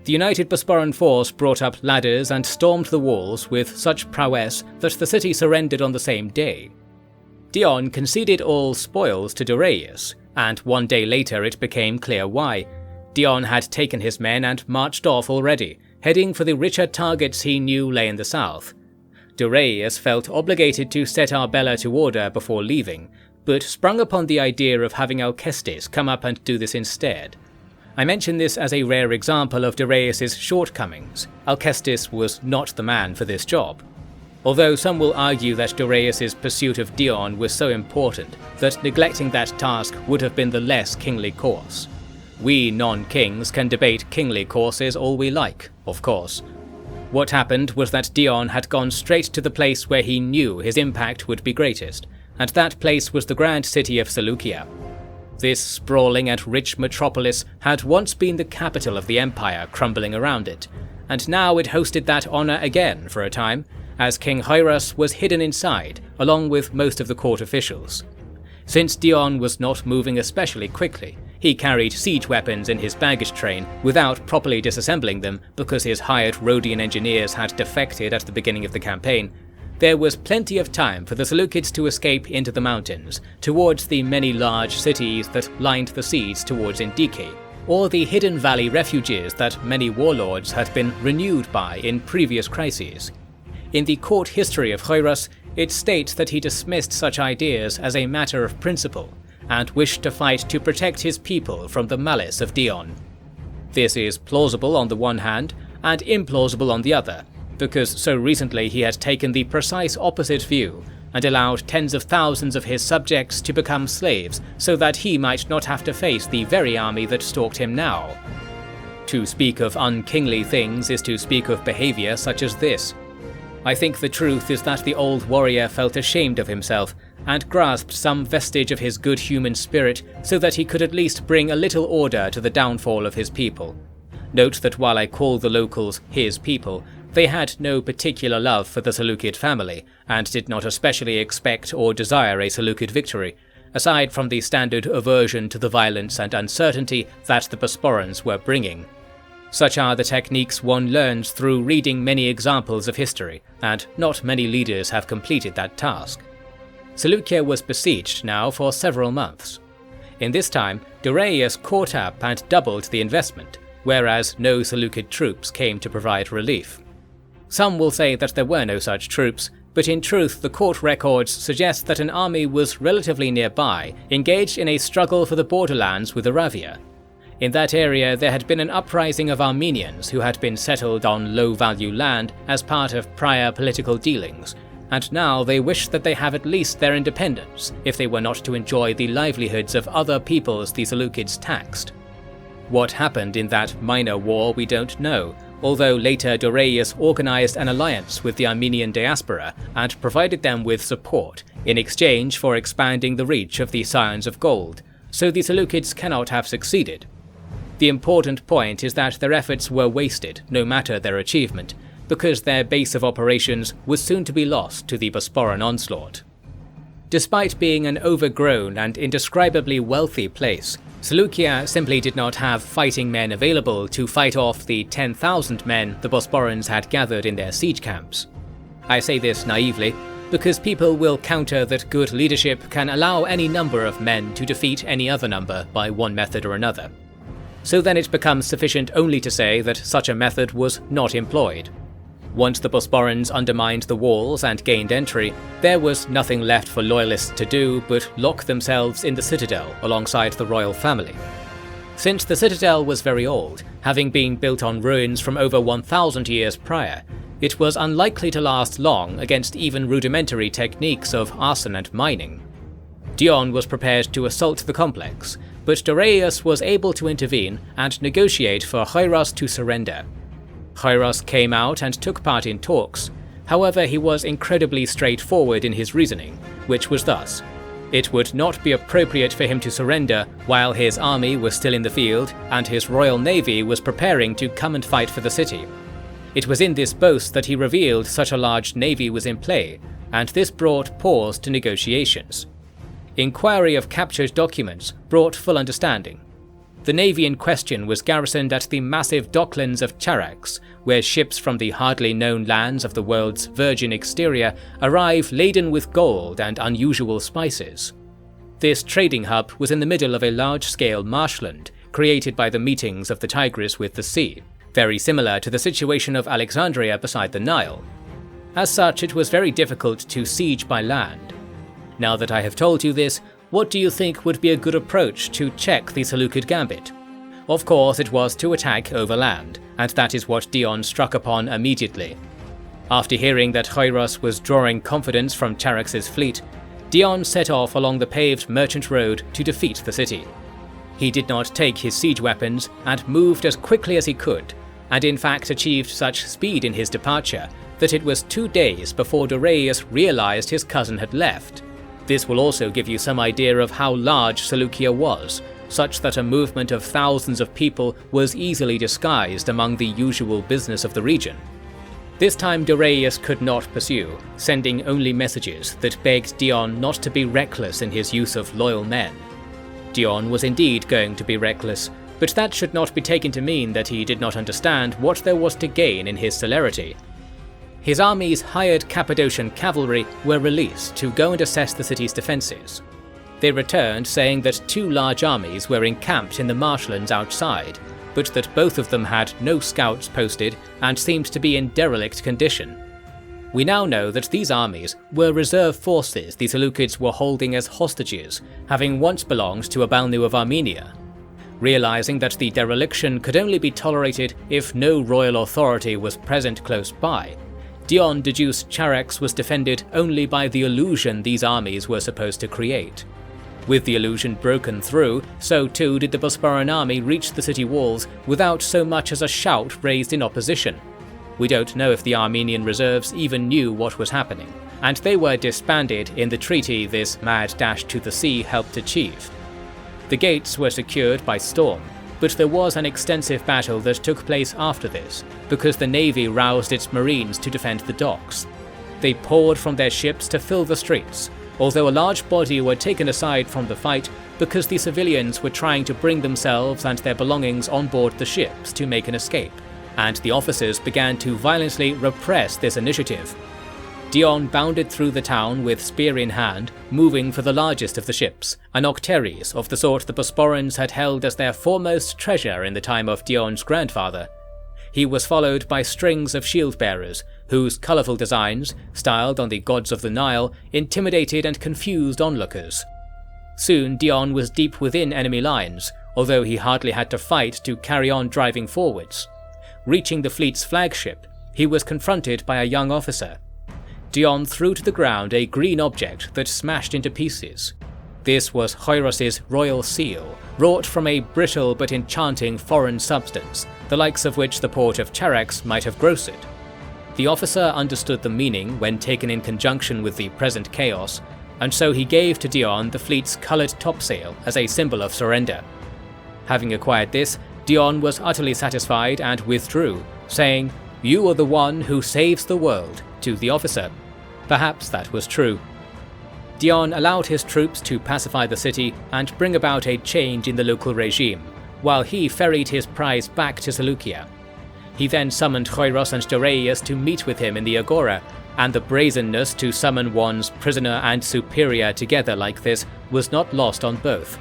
Speaker 1: The united Bosporan force brought up ladders and stormed the walls with such prowess that the city surrendered on the same day. Dion conceded all spoils to Dorius, and 1 day later it became clear why. Dion had taken his men and marched off already, heading for the richer targets he knew lay in the south. Dorius felt obligated to set Arbela to order before leaving, but sprung upon the idea of having Alcestis come up and do this instead. I mention this as a rare example of Dorius's shortcomings. Alcestis was not the man for this job. Although some will argue that Dorius's pursuit of Dion was so important that neglecting that task would have been the less kingly course. We non-kings can debate kingly courses all we like, of course. What happened was that Dion had gone straight to the place where he knew his impact would be greatest, and that place was the grand city of Seleucia. This sprawling and rich metropolis had once been the capital of the empire crumbling around it, and now it hosted that honour again for a time, as King Hyrus was hidden inside, along with most of the court officials. Since Dion was not moving especially quickly, he carried siege weapons in his baggage train without properly disassembling them because his hired Rhodian engineers had defected at the beginning of the campaign. There was plenty of time for the Seleucids to escape into the mountains, towards the many large cities that lined the seas towards Indike, or the hidden valley refuges that many warlords had been renewed by in previous crises. In the court history of Choiros, it states that he dismissed such ideas as a matter of principle, and wished to fight to protect his people from the malice of Dion. This is plausible on the one hand, and implausible on the other, because so recently he had taken the precise opposite view, and allowed tens of thousands of his subjects to become slaves so that he might not have to face the very army that stalked him now. To speak of unkingly things is to speak of behaviour such as this. I think the truth is that the old warrior felt ashamed of himself, and grasped some vestige of his good human spirit so that he could at least bring a little order to the downfall of his people. Note that while I call the locals his people, they had no particular love for the Seleucid family, and did not especially expect or desire a Seleucid victory, aside from the standard aversion to the violence and uncertainty that the Bosporans were bringing. Such are the techniques one learns through reading many examples of history, and not many leaders have completed that task. Seleucia was besieged now for several months. In this time, Darius caught up and doubled the investment, whereas no Seleucid troops came to provide relief. Some will say that there were no such troops, but in truth the court records suggest that an army was relatively nearby, engaged in a struggle for the borderlands with Aravia. In that area there had been an uprising of Armenians who had been settled on low-value land as part of prior political dealings, and now they wished that they have at least their independence if they were not to enjoy the livelihoods of other peoples the Seleucids taxed. What happened in that minor war we don't know, although later Darius organized an alliance with the Armenian diaspora and provided them with support in exchange for expanding the reach of the Scions of Gold, so the Seleucids cannot have succeeded. The important point is that their efforts were wasted, no matter their achievement, because their base of operations was soon to be lost to the Bosporan onslaught. Despite being an overgrown and indescribably wealthy place, Seleucia simply did not have fighting men available to fight off the 10,000 men the Bosporans had gathered in their siege camps. I say this naively, because people will counter that good leadership can allow any number of men to defeat any other number by one method or another. So then it becomes sufficient only to say that such a method was not employed. Once the Bosporans undermined the walls and gained entry, there was nothing left for loyalists to do but lock themselves in the citadel alongside the royal family. Since the citadel was very old, having been built on ruins from over 1,000 years prior, it was unlikely to last long against even rudimentary techniques of arson and mining. Dion was prepared to assault the complex, but Darius was able to intervene and negotiate for Choiros to surrender. Choiros came out and took part in talks, however he was incredibly straightforward in his reasoning, which was thus: it would not be appropriate for him to surrender while his army was still in the field and his royal navy was preparing to come and fight for the city. It was in this boast that he revealed such a large navy was in play, and this brought pause to negotiations. Inquiry of captured documents brought full understanding. The navy in question was garrisoned at the massive docklands of Charax, where ships from the hardly known lands of the world's virgin exterior arrive laden with gold and unusual spices. This trading hub was in the middle of a large-scale marshland created by the meetings of the Tigris with the sea, very similar to the situation of Alexandria beside the Nile. As such, it was very difficult to siege by land. Now that I have told you this, what do you think would be a good approach to check the Seleucid gambit? Of course, it was to attack overland, and that is what Dion struck upon immediately. After hearing that Choiros was drawing confidence from Charax's fleet, Dion set off along the paved merchant road to defeat the city. He did not take his siege weapons and moved as quickly as he could, and in fact achieved such speed in his departure that it was 2 days before Darius realized his cousin had left. This will also give you some idea of how large Seleucia was, such that a movement of thousands of people was easily disguised among the usual business of the region. This time Dorius could not pursue, sending only messages that begged Dion not to be reckless in his use of loyal men. Dion was indeed going to be reckless, but that should not be taken to mean that he did not understand what there was to gain in his celerity. His army's hired Cappadocian cavalry were released to go and assess the city's defences. They returned saying that 2 large armies were encamped in the marshlands outside, but that both of them had no scouts posted and seemed to be in derelict condition. We now know that these armies were reserve forces the Seleucids were holding as hostages, having once belonged to Abalnu of Armenia. Realizing that the dereliction could only be tolerated if no royal authority was present close by, Dion deduced Charax was defended only by the illusion these armies were supposed to create. With the illusion broken through, so too did the Bosporan army reach the city walls without so much as a shout raised in opposition. We don't know if the Armenian reserves even knew what was happening, and they were disbanded in the treaty this mad dash to the sea helped achieve. The gates were secured by storm, but there was an extensive battle that took place after this, because the navy roused its marines to defend the docks. They poured from their ships to fill the streets, although a large body were taken aside from the fight because the civilians were trying to bring themselves and their belongings on board the ships to make an escape, and the officers began to violently repress this initiative. Dion bounded through the town with spear in hand, moving for the largest of the ships, an octeres of the sort the Bosporans had held as their foremost treasure in the time of Dion's grandfather. He was followed by strings of shield-bearers, whose colourful designs, styled on the gods of the Nile, intimidated and confused onlookers. Soon Dion was deep within enemy lines, although he hardly had to fight to carry on driving forwards. Reaching the fleet's flagship, he was confronted by a young officer. Dion threw to the ground a green object that smashed into pieces. This was Hoiros's royal seal, wrought from a brittle but enchanting foreign substance, the likes of which the port of Charax might have grossed. The officer understood the meaning when taken in conjunction with the present chaos, and so he gave to Dion the fleet's coloured topsail as a symbol of surrender. Having acquired this, Dion was utterly satisfied and withdrew, saying, "You are the one who saves the world," to the officer. Perhaps that was true. Dion allowed his troops to pacify the city and bring about a change in the local regime, while he ferried his prize back to Seleucia. He then summoned Hoiros and Dorius to meet with him in the agora, and the brazenness to summon one's prisoner and superior together like this was not lost on both.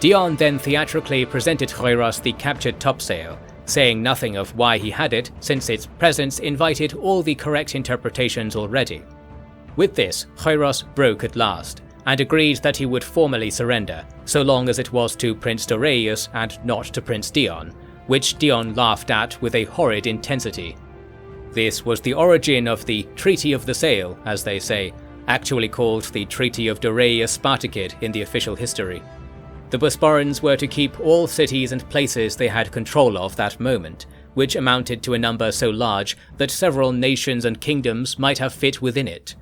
Speaker 1: Dion then theatrically presented Hoiros the captured topsail, saying nothing of why he had it, since its presence invited all the correct interpretations already. With this, Hoiros broke at last, and agreed that he would formally surrender, so long as it was to Prince Dorius and not to Prince Dion, which Dion laughed at with a horrid intensity. This was the origin of the Treaty of the Sail, as they say, actually called the Treaty of Dorius Spartacid in the official history. The Bosporans were to keep all cities and places they had control of that moment, which amounted to a number so large that several nations and kingdoms might have fit within it.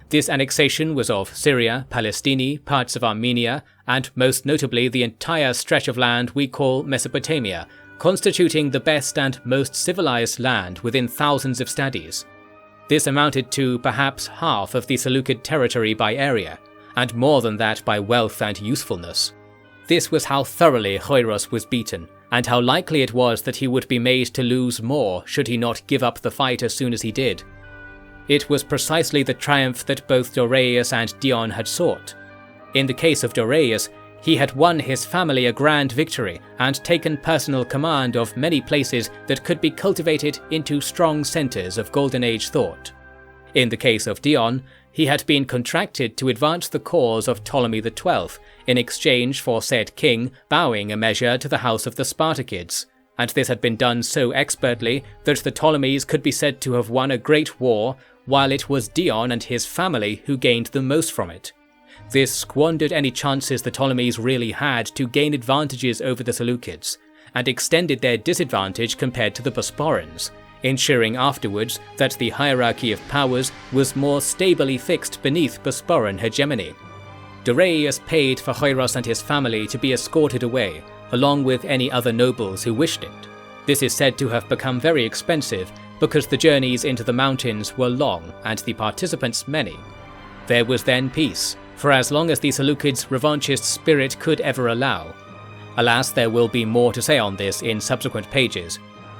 Speaker 1: This annexation was of Syria, Palestine, parts of Armenia, and most notably the entire stretch of land we call Mesopotamia, constituting the best and most civilized land within thousands of stadies. This amounted to perhaps half of the Seleucid territory by area, and more than that by wealth and usefulness. This was how thoroughly Hoiros was beaten, and how likely it was that he would be made to lose more should he not give up the fight as soon as he did. It was precisely the triumph that both Dorius and Dion had sought. In the case of Dorius, he had won his family a grand victory and taken personal command of many places that could be cultivated into strong centres of Golden Age thought. In the case of Dion, he had been contracted to advance the cause of Ptolemy XII in exchange for said king bowing a measure to the house of the Spartacids, and this had been done so expertly that the Ptolemies could be said to have won a great war, while it was Dion and his family who gained the most from it. This squandered any chances the Ptolemies really had to gain advantages over the Seleucids, and extended their disadvantage compared to the Bosporans, ensuring afterwards that the hierarchy of powers was more stably fixed beneath Bosporan hegemony. Dorius paid for Hoiros and his family to be escorted away, along with any other nobles who wished it. This is said to have become very expensive, because the journeys into the mountains were long and the participants many. There was then peace, for as long as the Seleucids' revanchist spirit could ever allow. Alas, there will be more to say on this in subsequent pages,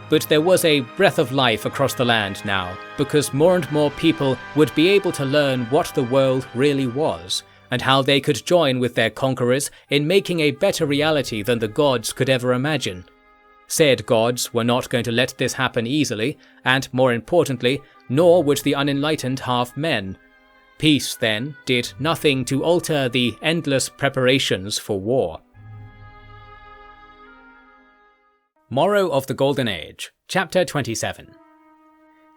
Speaker 1: but there was a breath of life across the land now, because more and more people would be able to learn what the world really was, and how they could join with their conquerors in making a better reality than the gods could ever imagine. Said gods were not going to let this happen easily, and more importantly, nor would the unenlightened half men. Peace, then, did nothing to alter the endless preparations for war. Morrow of the Golden Age, Chapter 27.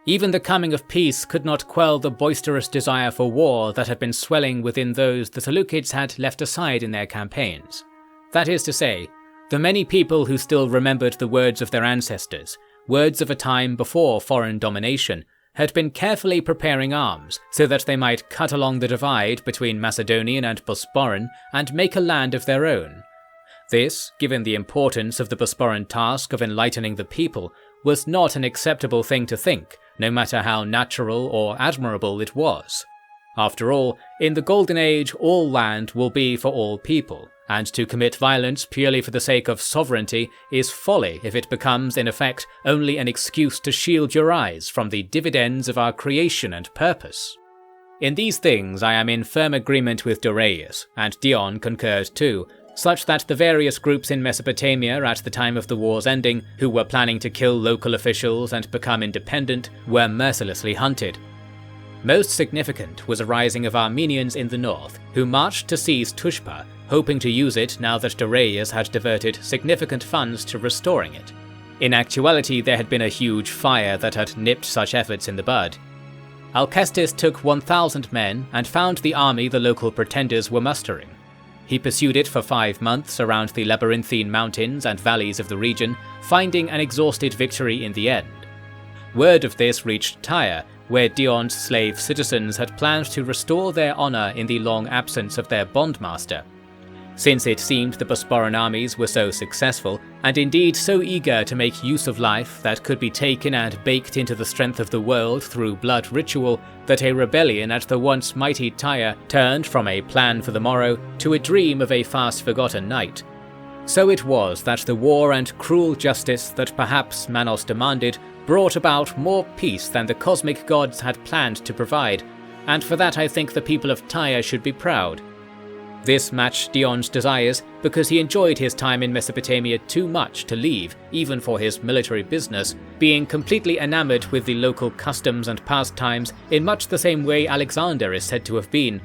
Speaker 1: Even the coming of peace could not quell the boisterous desire for war that had been swelling within those the Seleucids had left aside in their campaigns. That is to say, the many people who still remembered the words of their ancestors, words of a time before foreign domination, had been carefully preparing arms so that they might cut along the divide between Macedonian and Bosporan and make a land of their own. This, given the importance of the Bosporan task of enlightening the people, was not an acceptable thing to think, no matter how natural or admirable it was. After all, in the Golden Age all land will be for all people, and to commit violence purely for the sake of sovereignty is folly if it becomes in effect only an excuse to shield your eyes from the dividends of our creation and purpose. In these things I am in firm agreement with Dorius, and Dion concurred too, such that the various groups in Mesopotamia at the time of the war's ending, who were planning to kill local officials and become independent, were mercilessly hunted. Most significant was a rising of Armenians in the north, who marched to seize Tushpa, hoping to use it now that Dorius had diverted significant funds to restoring it. In actuality, there had been a huge fire that had nipped such efforts in the bud. Alcestis took 1,000 men and found the army the local pretenders were mustering. He pursued it for 5 months around the labyrinthine mountains and valleys of the region, finding an exhausted victory in the end. Word of this reached Tyre, where Dion's slave citizens had planned to restore their honour in the long absence of their bondmaster. Since it seemed the Bosporan armies were so successful, and indeed so eager to make use of life that could be taken and baked into the strength of the world through blood ritual, that a rebellion at the once mighty Tyre turned from a plan for the morrow to a dream of a fast-forgotten night. So it was that the war and cruel justice that perhaps Manos demanded brought about more peace than the cosmic gods had planned to provide, and for that I think the people of Tyre should be proud. This matched Dion's desires because he enjoyed his time in Mesopotamia too much to leave, even for his military business, being completely enamored with the local customs and pastimes in much the same way Alexander is said to have been.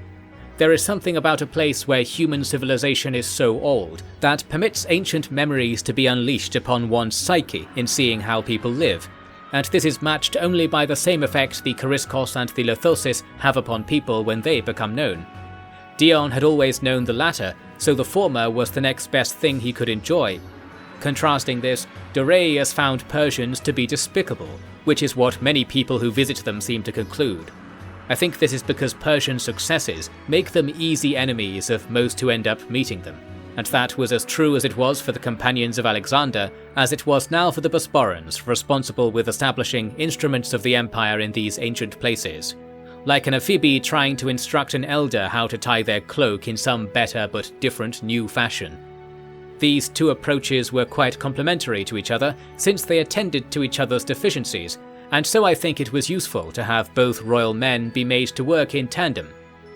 Speaker 1: There is something about a place where human civilization is so old that permits ancient memories to be unleashed upon one's psyche in seeing how people live, and this is matched only by the same effect the Chariskos and the Lothosis have upon people when they become known. Dion had always known the latter, so the former was the next best thing he could enjoy. Contrasting this, Dorius found Persians to be despicable, which is what many people who visit them seem to conclude. I think this is because Persian successes make them easy enemies of most who end up meeting them, and that was as true as it was for the companions of Alexander as it was now for the Bosporans responsible with establishing instruments of the empire in these ancient places. Like an Ephebi trying to instruct an elder how to tie their cloak in some better but different new fashion. These two approaches were quite complementary to each other since they attended to each other's deficiencies, and so I think it was useful to have both royal men be made to work in tandem.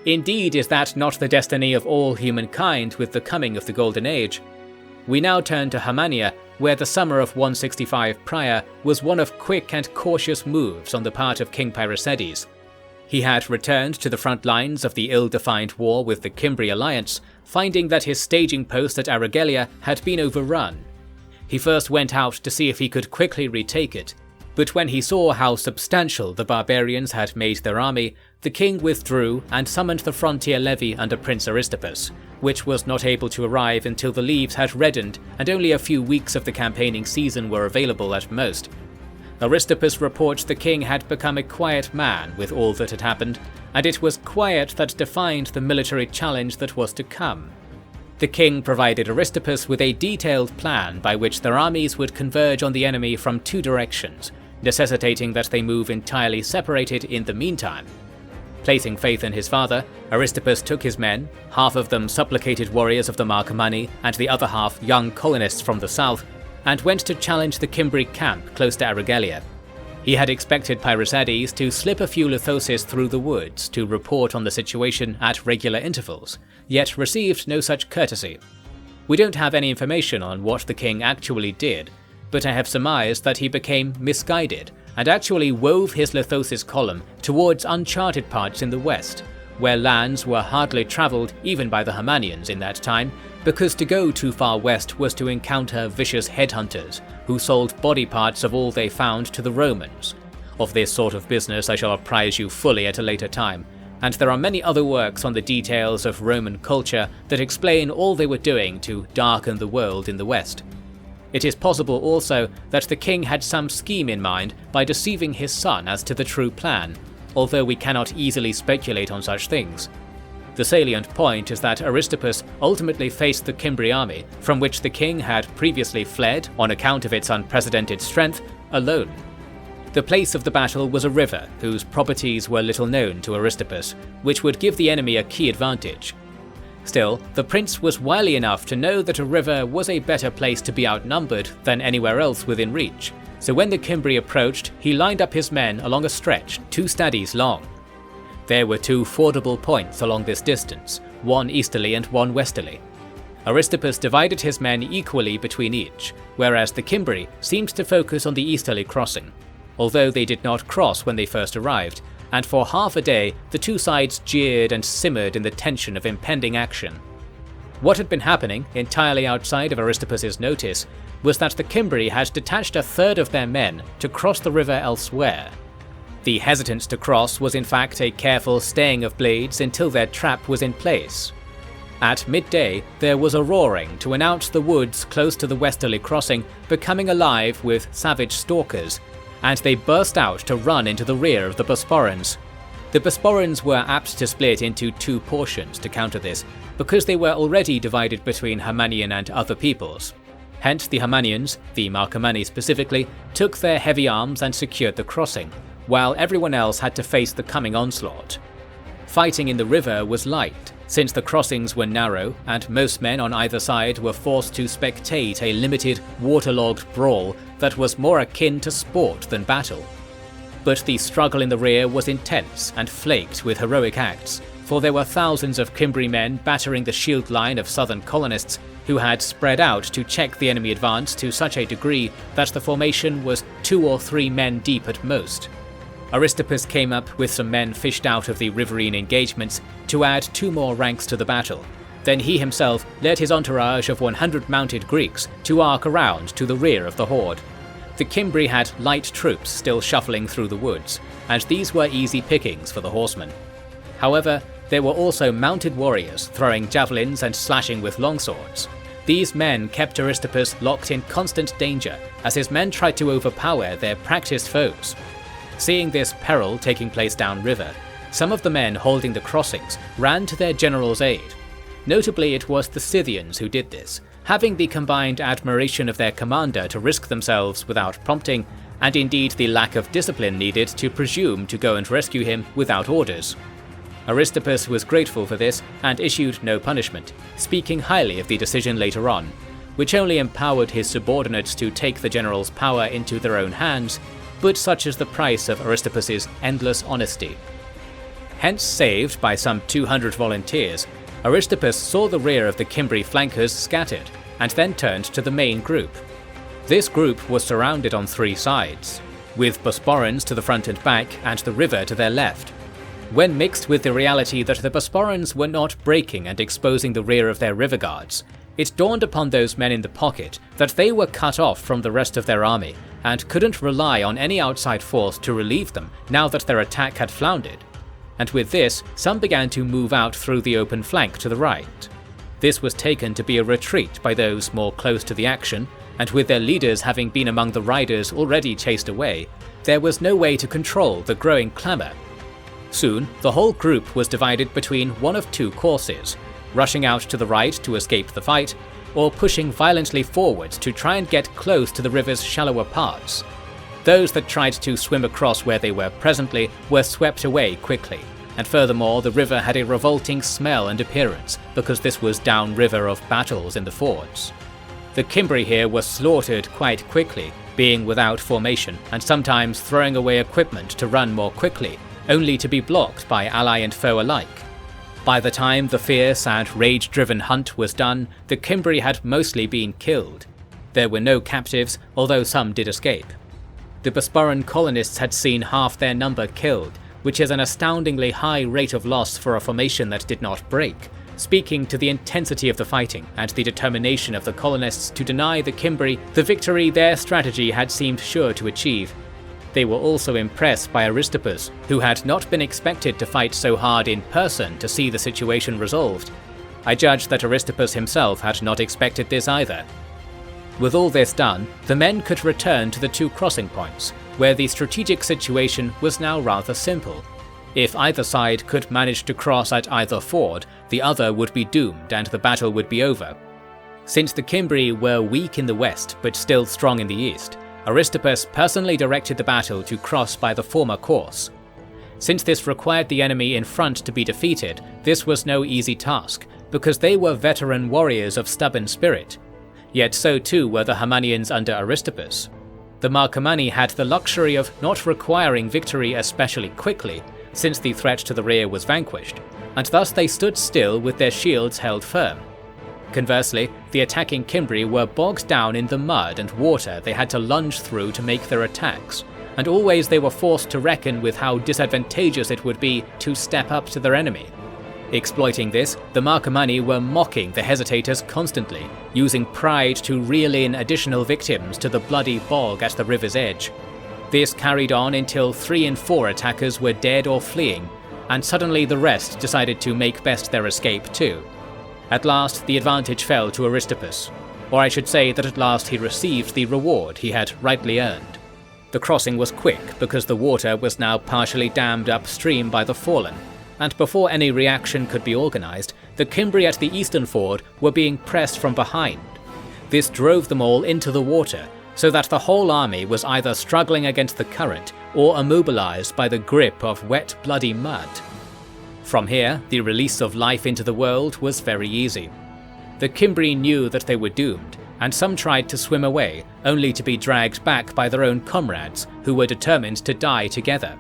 Speaker 1: Indeed, is that not the destiny of all humankind with the coming of the Golden Age? We now turn to Hamania, where the summer of 165 prior was one of quick and cautious moves on the part of King Peiresedes. He had returned to the front lines of the ill-defined war with the Cimbri alliance, finding that his staging post at Aragelia had been overrun. He first went out to see if he could quickly retake it, but when he saw how substantial the barbarians had made their army, the king withdrew and summoned the frontier levy under Prince Aristippus, which was not able to arrive until the leaves had reddened and only a few weeks of the campaigning season were available at most. Aristippus reports the king had become a quiet man with all that had happened, and it was quiet that defined the military challenge that was to come. The king provided Aristippus with a detailed plan by which their armies would converge on the enemy from two directions, necessitating that they move entirely separated in the meantime. Placing faith in his father, Aristippus took his men, half of them supplicated warriors of the Marcomanni and the other half young colonists from the south, and went to challenge the Cimbri camp close to Arigelia. He had expected Pyrrhosiades to slip a few Lithoses through the woods to report on the situation at regular intervals, yet received no such courtesy. We don't have any information on what the king actually did, but I have surmised that he became misguided and actually wove his Lithoses column towards uncharted parts in the west, where lands were hardly travelled even by the Himanians in that time, because to go too far west was to encounter vicious headhunters who sold body parts of all they found to the Romans. Of this sort of business I shall apprise you fully at a later time, and there are many other works on the details of Roman culture that explain all they were doing to darken the world in the west. It is possible also that the king had some scheme in mind by deceiving his son as to the true plan, although we cannot easily speculate on such things. The salient point is that Aristippus ultimately faced the Cimbri army, from which the king had previously fled on account of its unprecedented strength, alone. The place of the battle was a river whose properties were little known to Aristippus, which would give the enemy a key advantage. Still, the prince was wily enough to know that a river was a better place to be outnumbered than anywhere else within reach, so when the Cimbri approached, he lined up his men along a stretch 2 stadies long. There were 2 fordable points along this distance, one easterly and one westerly. Aristippus divided his men equally between each, whereas the Cimbri seemed to focus on the easterly crossing, although they did not cross when they first arrived, and for half a day the 2 sides jeered and simmered in the tension of impending action. What had been happening, entirely outside of Aristippus's notice, was that the Cimbri had detached 1/3 of their men to cross the river elsewhere. The hesitance to cross was in fact a careful staying of blades until their trap was in place. At midday, there was a roaring to announce the woods close to the westerly crossing becoming alive with savage stalkers, and they burst out to run into the rear of the Bosporans. The Bosporans were apt to split into 2 portions to counter this, because they were already divided between Himanian and other peoples. Hence the Himanians, the Marcomanni specifically, took their heavy arms and secured the crossing, while everyone else had to face the coming onslaught. Fighting in the river was light, since the crossings were narrow and most men on either side were forced to spectate a limited, waterlogged brawl that was more akin to sport than battle. But the struggle in the rear was intense and flaked with heroic acts, for there were thousands of Cimbri men battering the shield line of southern colonists who had spread out to check the enemy advance to such a degree that the formation was 2 or 3 men deep at most. Aristippus came up with some men fished out of the riverine engagements to add 2 more ranks to the battle. Then he himself led his entourage of 100 mounted Greeks to arc around to the rear of the horde. The Cimbri had light troops still shuffling through the woods, and these were easy pickings for the horsemen. However, there were also mounted warriors throwing javelins and slashing with longswords. These men kept Aristippus locked in constant danger as his men tried to overpower their practiced foes. Seeing this peril taking place downriver, some of the men holding the crossings ran to their general's aid. Notably, it was the Scythians who did this, having the combined admiration of their commander to risk themselves without prompting, and indeed the lack of discipline needed to presume to go and rescue him without orders. Aristippus was grateful for this and issued no punishment, speaking highly of the decision later on, which only empowered his subordinates to take the general's power into their own hands, but such is the price of Aristippus's endless honesty. Hence saved by some 200 volunteers, Aristippus saw the rear of the Cimbri flankers scattered, and then turned to the main group. This group was surrounded on 3 sides, with Bosporans to the front and back and the river to their left. When mixed with the reality that the Bosporans were not breaking and exposing the rear of their river guards, it dawned upon those men in the pocket that they were cut off from the rest of their army and couldn't rely on any outside force to relieve them now that their attack had floundered. And with this, some began to move out through the open flank to the right. This was taken to be a retreat by those more close to the action, and with their leaders having been among the riders already chased away, there was no way to control the growing clamour. Soon, the whole group was divided between one of 2 courses, rushing out to the right to escape the fight, or pushing violently forwards to try and get close to the river's shallower parts. Those that tried to swim across where they were presently were swept away quickly, and furthermore the river had a revolting smell and appearance because this was downriver of battles in the fords. The Cimbri here were slaughtered quite quickly, being without formation and sometimes throwing away equipment to run more quickly, only to be blocked by ally and foe alike. By the time the fierce and rage-driven hunt was done, the Cimbri had mostly been killed. There were no captives, although some did escape. The Bosporan colonists had seen half their number killed, which is an astoundingly high rate of loss for a formation that did not break, speaking to the intensity of the fighting and the determination of the colonists to deny the Cimbri the victory their strategy had seemed sure to achieve. They were also impressed by Aristippus, who had not been expected to fight so hard in person to see the situation resolved. I judge that Aristippus himself had not expected this either. With all this done, the men could return to the two crossing points, where the strategic situation was now rather simple. If either side could manage to cross at either ford, the other would be doomed and the battle would be over. Since the Cimbri were weak in the west but still strong in the east, Aristippus personally directed the battle to cross by the former course. Since this required the enemy in front to be defeated, this was no easy task, because they were veteran warriors of stubborn spirit. Yet so too were the Himanians under Aristippus. The Marcomanni had the luxury of not requiring victory especially quickly, since the threat to the rear was vanquished, and thus they stood still with their shields held firm. Conversely, the attacking Cimbri were bogged down in the mud and water they had to lunge through to make their attacks, and always they were forced to reckon with how disadvantageous it would be to step up to their enemy. Exploiting this, the Marcomanni were mocking the hesitators constantly, using pride to reel in additional victims to the bloody bog at the river's edge. This carried on until 3 and 4 attackers were dead or fleeing, and suddenly the rest decided to make best their escape too. At last the advantage fell to Aristippus, or I should say that at last he received the reward he had rightly earned. The crossing was quick because the water was now partially dammed upstream by the fallen, and before any reaction could be organised, the Cimbri at the eastern ford were being pressed from behind. This drove them all into the water, so that the whole army was either struggling against the current or immobilised by the grip of wet, bloody mud. From here, the release of life into the world was very easy. The Cimbri knew that they were doomed, and some tried to swim away, only to be dragged back by their own comrades, who were determined to die together.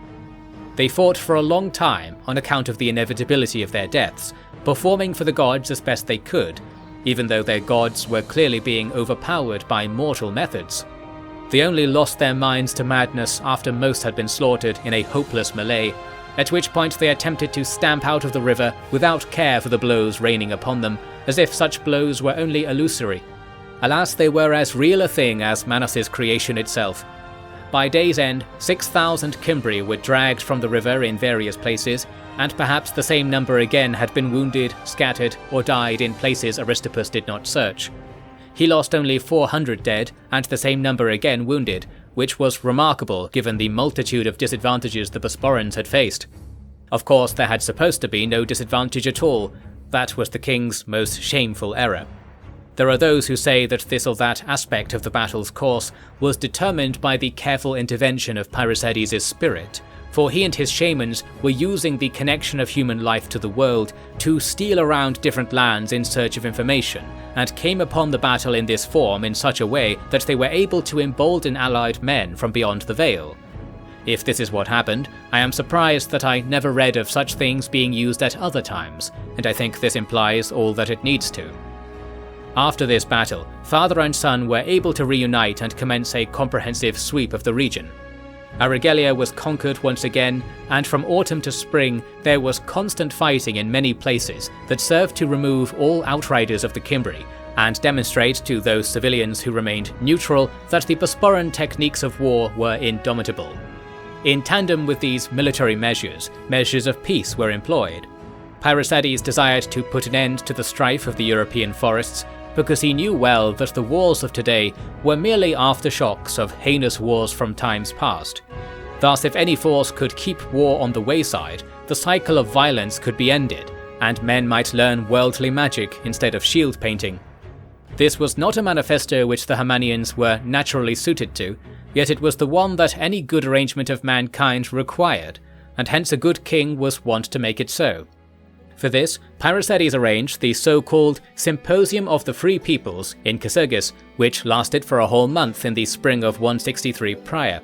Speaker 1: They fought for a long time on account of the inevitability of their deaths, performing for the gods as best they could, even though their gods were clearly being overpowered by mortal methods. They only lost their minds to madness after most had been slaughtered in a hopeless melee, at which point they attempted to stamp out of the river without care for the blows raining upon them, as if such blows were only illusory. Alas, they were as real a thing as Manos's creation itself. By day's end, 6,000 Cimbri were dragged from the river in various places, and perhaps the same number again had been wounded, scattered, or died in places Aristippus did not search. He lost only 400 dead, and the same number again wounded, which was remarkable given the multitude of disadvantages the Bosporans had faced. Of course, there had supposed to be no disadvantage at all. That was the king's most shameful error. There are those who say that this or that aspect of the battle's course was determined by the careful intervention of Parysades' spirit, for he and his shamans were using the connection of human life to the world to steal around different lands in search of information, and came upon the battle in this form in such a way that they were able to embolden allied men from beyond the Veil. If this is what happened, I am surprised that I never read of such things being used at other times, and I think this implies all that it needs to. After this battle, father and son were able to reunite and commence a comprehensive sweep of the region. Arigelia was conquered once again, and from autumn to spring there was constant fighting in many places that served to remove all outriders of the Cimbri, and demonstrate to those civilians who remained neutral that the Bosporan techniques of war were indomitable. In tandem with these military measures of peace were employed. Parysades desired to put an end to the strife of the European forests, because he knew well that the wars of today were merely aftershocks of heinous wars from times past. Thus, if any force could keep war on the wayside, the cycle of violence could be ended, and men might learn worldly magic instead of shield painting. This was not a manifesto which the Himanians were naturally suited to. yet it was the one that any good arrangement of mankind required, and hence a good king was wont to make it so. For this, Paerisades arranged the so-called Symposium of the Free Peoples in Kysurgis, which lasted for a whole month in the spring of 163 prior.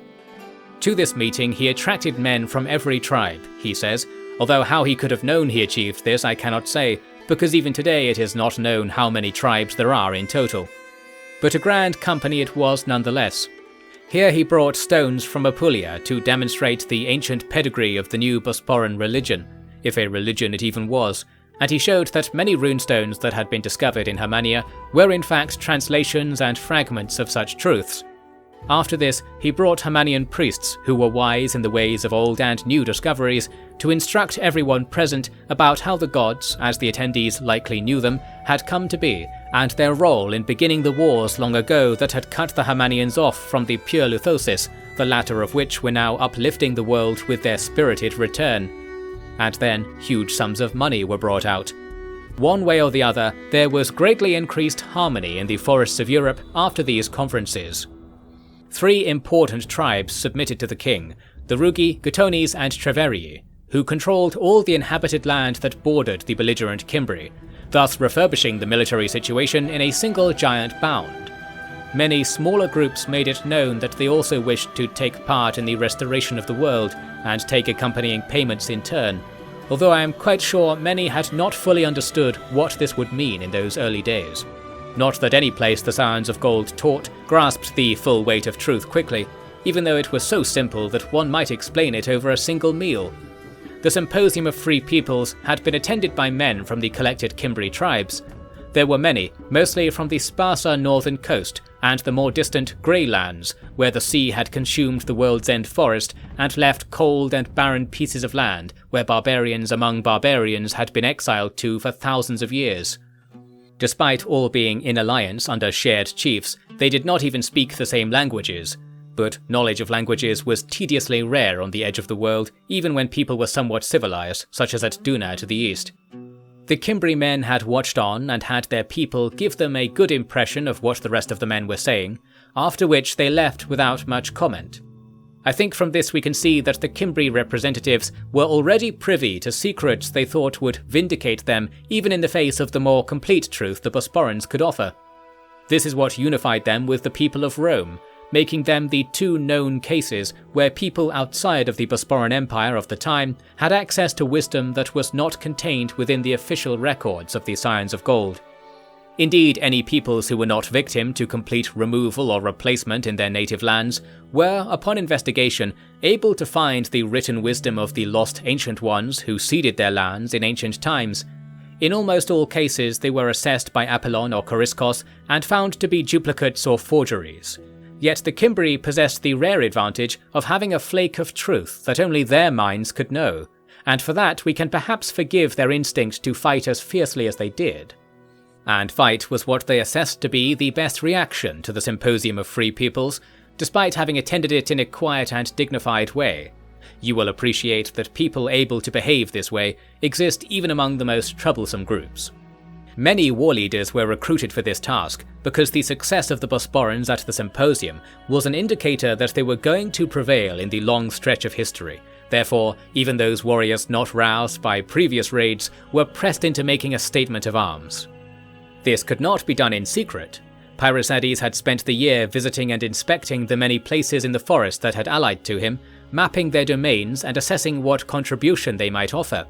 Speaker 1: To this meeting he attracted men from every tribe, he says, although how he could have known he achieved this I cannot say, because even today it is not known how many tribes there are in total. But a grand company it was nonetheless. Here he brought stones from Apulia to demonstrate the ancient pedigree of the new Bosporan religion, if a religion it even was, and he showed that many runestones that had been discovered in Hermania were in fact translations and fragments of such truths. After this, he brought Hermanian priests who were wise in the ways of old and new discoveries to instruct everyone present about how the gods, as the attendees likely knew them, had come to be, and their role in beginning the wars long ago that had cut the Hermanians off from the pure Luthosis, the latter of which were now uplifting the world with their spirited return. And then huge sums of money were brought out. One way or the other, there was greatly increased harmony in the forests of Europe after these conferences. 3 important tribes submitted to the king, the Rugi, Gutones and Treverii, who controlled all the inhabited land that bordered the belligerent Cimbri, thus refurbishing the military situation in a single giant bound. Many smaller groups made it known that they also wished to take part in the restoration of the world and take accompanying payments in turn, although I am quite sure many had not fully understood what this would mean in those early days. Not that any place the Scions of Gold taught grasped the full weight of truth quickly, even though it was so simple that one might explain it over a single meal. The Symposium of Free Peoples had been attended by men from the collected Cimbri tribes. There were many, mostly from the sparser northern coast and the more distant Grey Lands, where the sea had consumed the world's end forest and left cold and barren pieces of land where barbarians among barbarians had been exiled to for thousands of years. Despite all being in alliance under shared chiefs, they did not even speak the same languages. But knowledge of languages was tediously rare on the edge of the world, even when people were somewhat civilized, such as at Duna to the east. The Cimbri men had watched on and had their people give them a good impression of what the rest of the men were saying, after which they left without much comment. I think from this we can see that the Cimbri representatives were already privy to secrets they thought would vindicate them even in the face of the more complete truth the Bosporans could offer. This is what unified them with the people of Rome, making them the 2 known cases where people outside of the Bosporan Empire of the time had access to wisdom that was not contained within the official records of the Scions of Gold. Indeed, any peoples who were not victim to complete removal or replacement in their native lands were, upon investigation, able to find the written wisdom of the lost Ancient Ones who ceded their lands in ancient times. In almost all cases they were assessed by Apollon or Choriskos and found to be duplicates or forgeries. Yet the Cimbri possessed the rare advantage of having a flake of truth that only their minds could know, and for that we can perhaps forgive their instinct to fight as fiercely as they did. And fight was what they assessed to be the best reaction to the Symposium of Free Peoples, despite having attended it in a quiet and dignified way. You will appreciate that people able to behave this way exist even among the most troublesome groups. Many war leaders were recruited for this task, because the success of the Bosporans at the Symposium was an indicator that they were going to prevail in the long stretch of history. Therefore, even those warriors not roused by previous raids were pressed into making a statement of arms. This could not be done in secret. Paerisades had spent the year visiting and inspecting the many places in the forest that had allied to him, mapping their domains and assessing what contribution they might offer.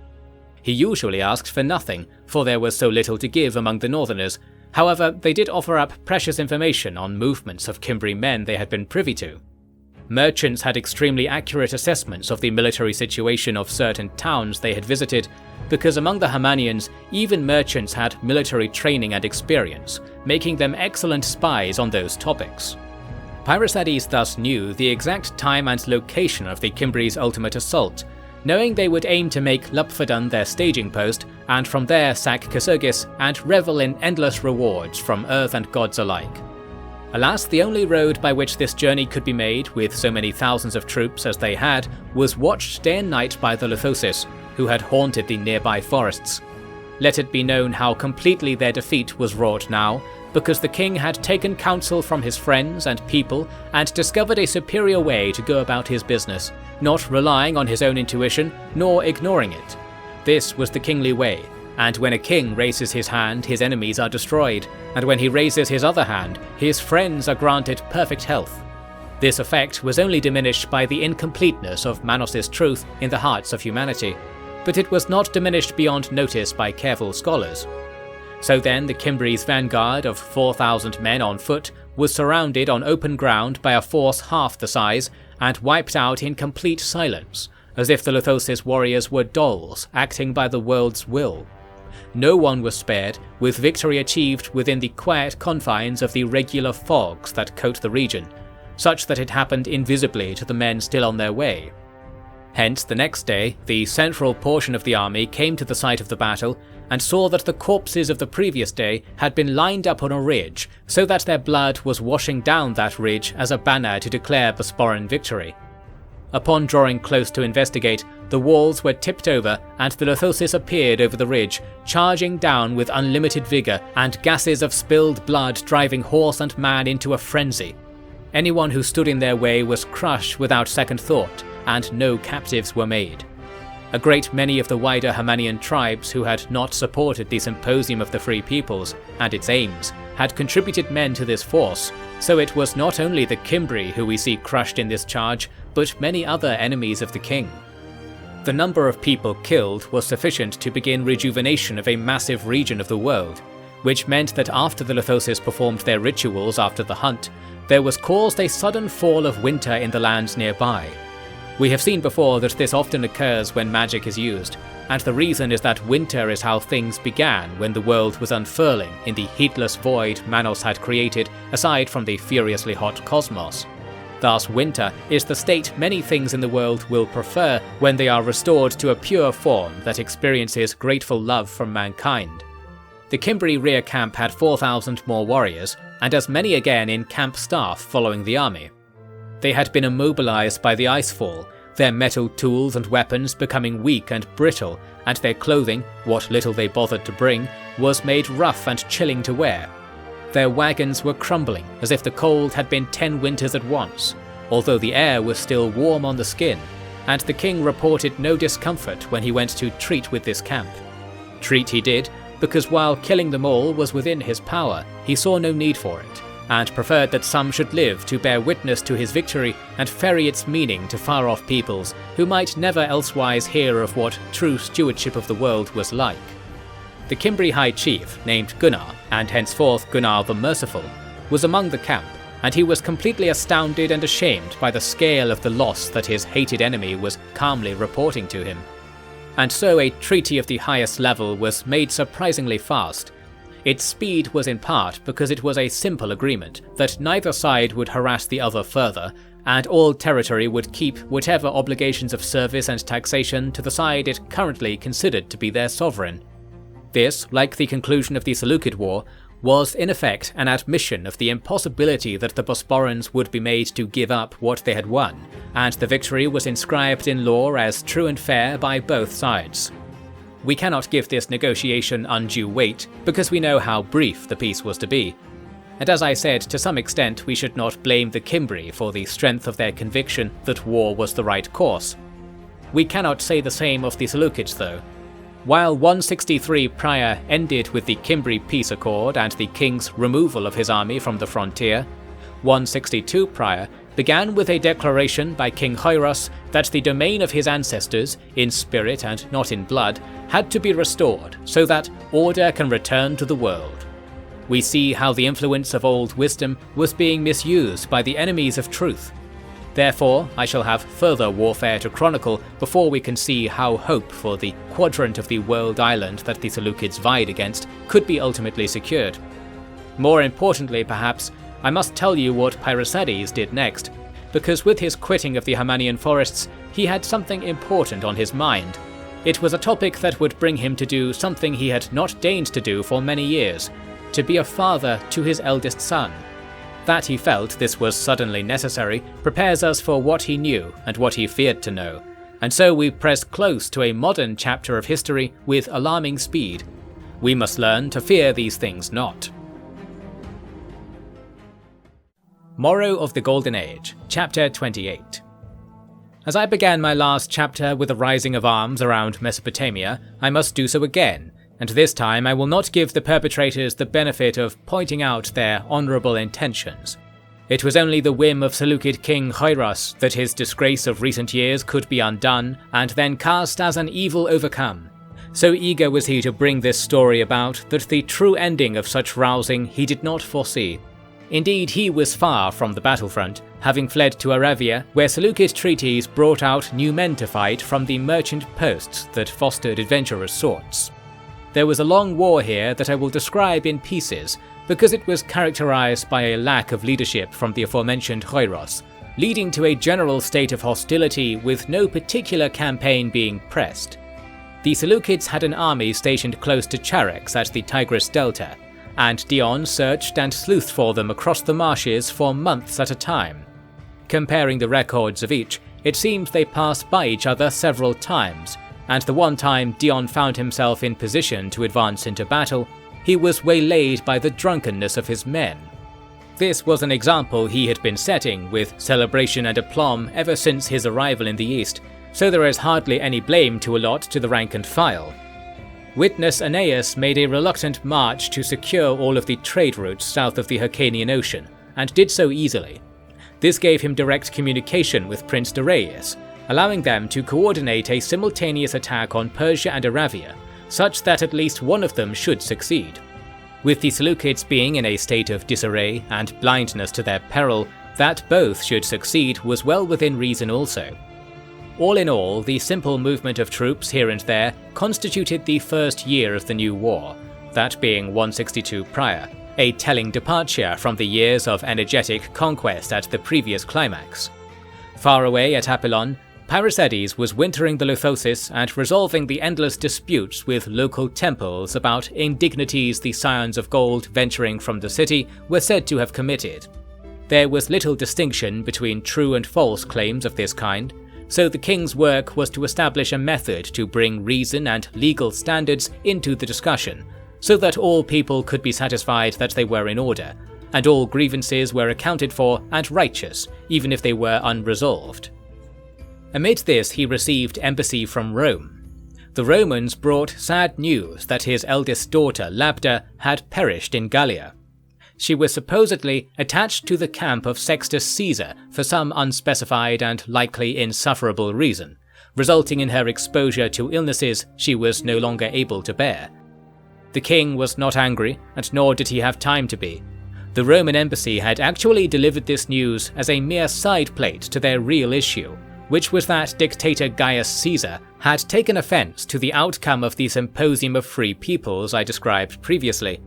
Speaker 1: He usually asked for nothing, for there was so little to give among the northerners. However, they did offer up precious information on movements of Cimbri men they had been privy to. Merchants had extremely accurate assessments of the military situation of certain towns they had visited, because among the Hermanians, even merchants had military training and experience, making them excellent spies on those topics. Paerisades thus knew the exact time and location of the Cimbri's ultimate assault, knowing they would aim to make Lupfadun their staging post, and from there sack Kysurgis and revel in endless rewards from earth and gods alike. Alas, the only road by which this journey could be made with so many thousands of troops as they had was watched day and night by the Luthosis, who had haunted the nearby forests. Let it be known how completely their defeat was wrought now, because the king had taken counsel from his friends and people and discovered a superior way to go about his business, not relying on his own intuition nor ignoring it. This was the kingly way, and when a king raises his hand, his enemies are destroyed, and when he raises his other hand, his friends are granted perfect health. This effect was only diminished by the incompleteness of Manos' truth in the hearts of humanity, but it was not diminished beyond notice by careful scholars. So then the Cimbri's vanguard of 4,000 men on foot was surrounded on open ground by a force half the size and wiped out in complete silence, as if the Lithosis warriors were dolls acting by the world's will. No one was spared, with victory achieved within the quiet confines of the regular fogs that coat the region, such that it happened invisibly to the men still on their way. Hence, the next day, the central portion of the army came to the site of the battle and saw that the corpses of the previous day had been lined up on a ridge, so that their blood was washing down that ridge as a banner to declare Bosporan victory. Upon drawing close to investigate, the walls were tipped over and the Lithosis appeared over the ridge, charging down with unlimited vigour and gases of spilled blood driving horse and man into a frenzy. Anyone who stood in their way was crushed without second thought, and no captives were made. A great many of the wider Himanian tribes who had not supported the Symposium of the Free Peoples and its aims had contributed men to this force, so it was not only the Cimbri who we see crushed in this charge, but many other enemies of the king. The number of people killed was sufficient to begin rejuvenation of a massive region of the world, which meant that after the Lithosis performed their rituals after the hunt, there was caused a sudden fall of winter in the lands nearby. We have seen before that this often occurs when magic is used, and the reason is that winter is how things began when the world was unfurling in the heatless void Manos had created aside from the furiously hot cosmos. Thus winter is the state many things in the world will prefer when they are restored to a pure form that experiences grateful love from mankind. The Cimbri rear camp had 4,000 more warriors, and as many again in camp staff following the army. They had been immobilized by the icefall, their metal tools and weapons becoming weak and brittle, and their clothing, what little they bothered to bring, was made rough and chilling to wear. Their wagons were crumbling as if the cold had been 10 winters at once, although the air was still warm on the skin, and the king reported no discomfort when he went to treat with this camp. Treat he did, because while killing them all was within his power, he saw no need for it, and preferred that some should live to bear witness to his victory and ferry its meaning to far-off peoples who might never elsewise hear of what true stewardship of the world was like. The Cimbri High Chief, named Gunnar, and henceforth Gunnar the Merciful, was among the camp, and he was completely astounded and ashamed by the scale of the loss that his hated enemy was calmly reporting to him. And so a treaty of the highest level was made surprisingly fast. Its speed was in part because it was a simple agreement that neither side would harass the other further, and all territory would keep whatever obligations of service and taxation to the side it currently considered to be their sovereign. This, like the conclusion of the Seleucid War, was in effect an admission of the impossibility that the Bosporans would be made to give up what they had won, and the victory was inscribed in law as true and fair by both sides. We cannot give this negotiation undue weight, because we know how brief the peace was to be. And as I said, to some extent we should not blame the Cimbri for the strength of their conviction that war was the right course. We cannot say the same of the Seleucids though. While 163 prior ended with the Cimbri peace accord and the king's removal of his army from the frontier, 162 prior began with a declaration by King Hoiros that the domain of his ancestors, in spirit and not in blood, had to be restored so that order can return to the world. We see how the influence of old wisdom was being misused by the enemies of truth. Therefore, I shall have further warfare to chronicle before we can see how hope for the quadrant of the world island that the Seleucids vied against could be ultimately secured. More importantly, perhaps, I must tell you what Pyrrhosides did next, because with his quitting of the Himanian forests, he had something important on his mind. It was a topic that would bring him to do something he had not deigned to do for many years, to be a father to his eldest son. That he felt this was suddenly necessary prepares us for what he knew and what he feared to know, and so we press close to a modern chapter of history with alarming speed. We must learn to fear these things not. Morrow of the Golden Age, Chapter 28. As I began my last chapter with a rising of arms around Mesopotamia, I must do so again, and this time I will not give the perpetrators the benefit of pointing out their honourable intentions. It was only the whim of Seleucid King Hyrros that his disgrace of recent years could be undone and then cast as an evil overcome. So eager was he to bring this story about that the true ending of such rousing he did not foresee. Indeed, he was far from the battlefront, having fled to Arabia, where Seleucid treaties brought out new men to fight from the merchant posts that fostered adventurous sorts. There was a long war here that I will describe in pieces, because it was characterized by a lack of leadership from the aforementioned Hyrros, leading to a general state of hostility with no particular campaign being pressed. The Seleucids had an army stationed close to Charax at the Tigris Delta, and Dion searched and sleuthed for them across the marshes for months at a time. Comparing the records of each, it seems they passed by each other several times, and the one time Dion found himself in position to advance into battle, he was waylaid by the drunkenness of his men. This was an example he had been setting with celebration and aplomb ever since his arrival in the east, so there is hardly any blame to allot to the rank and file. Witness Aeneas made a reluctant march to secure all of the trade routes south of the Hyrcanian Ocean, and did so easily. This gave him direct communication with Prince Darius, allowing them to coordinate a simultaneous attack on Persia and Arabia, such that at least one of them should succeed. With the Seleucids being in a state of disarray and blindness to their peril, that both should succeed was well within reason also. All in all, the simple movement of troops here and there constituted the first year of the new war, that being 162 prior, a telling departure from the years of energetic conquest at the previous climax. Far away at Apollon, Pyrrhosides was wintering the Leuthosys and resolving the endless disputes with local temples about indignities the Scions of Gold venturing from the city were said to have committed. There was little distinction between true and false claims of this kind, so the king's work was to establish a method to bring reason and legal standards into the discussion, so that all people could be satisfied that they were in order, and all grievances were accounted for and righteous, even if they were unresolved. Amid this he received embassy from Rome. The Romans brought sad news that his eldest daughter Labda had perished in Gallia. She was supposedly attached to the camp of Sextus Caesar for some unspecified and likely insufferable reason, resulting in her exposure to illnesses she was no longer able to bear. The king was not angry, and nor did he have time to be. The Roman embassy had actually delivered this news as a mere side plate to their real issue, which was that dictator Gaius Caesar had taken offence to the outcome of the Symposium of Free Peoples I described previously.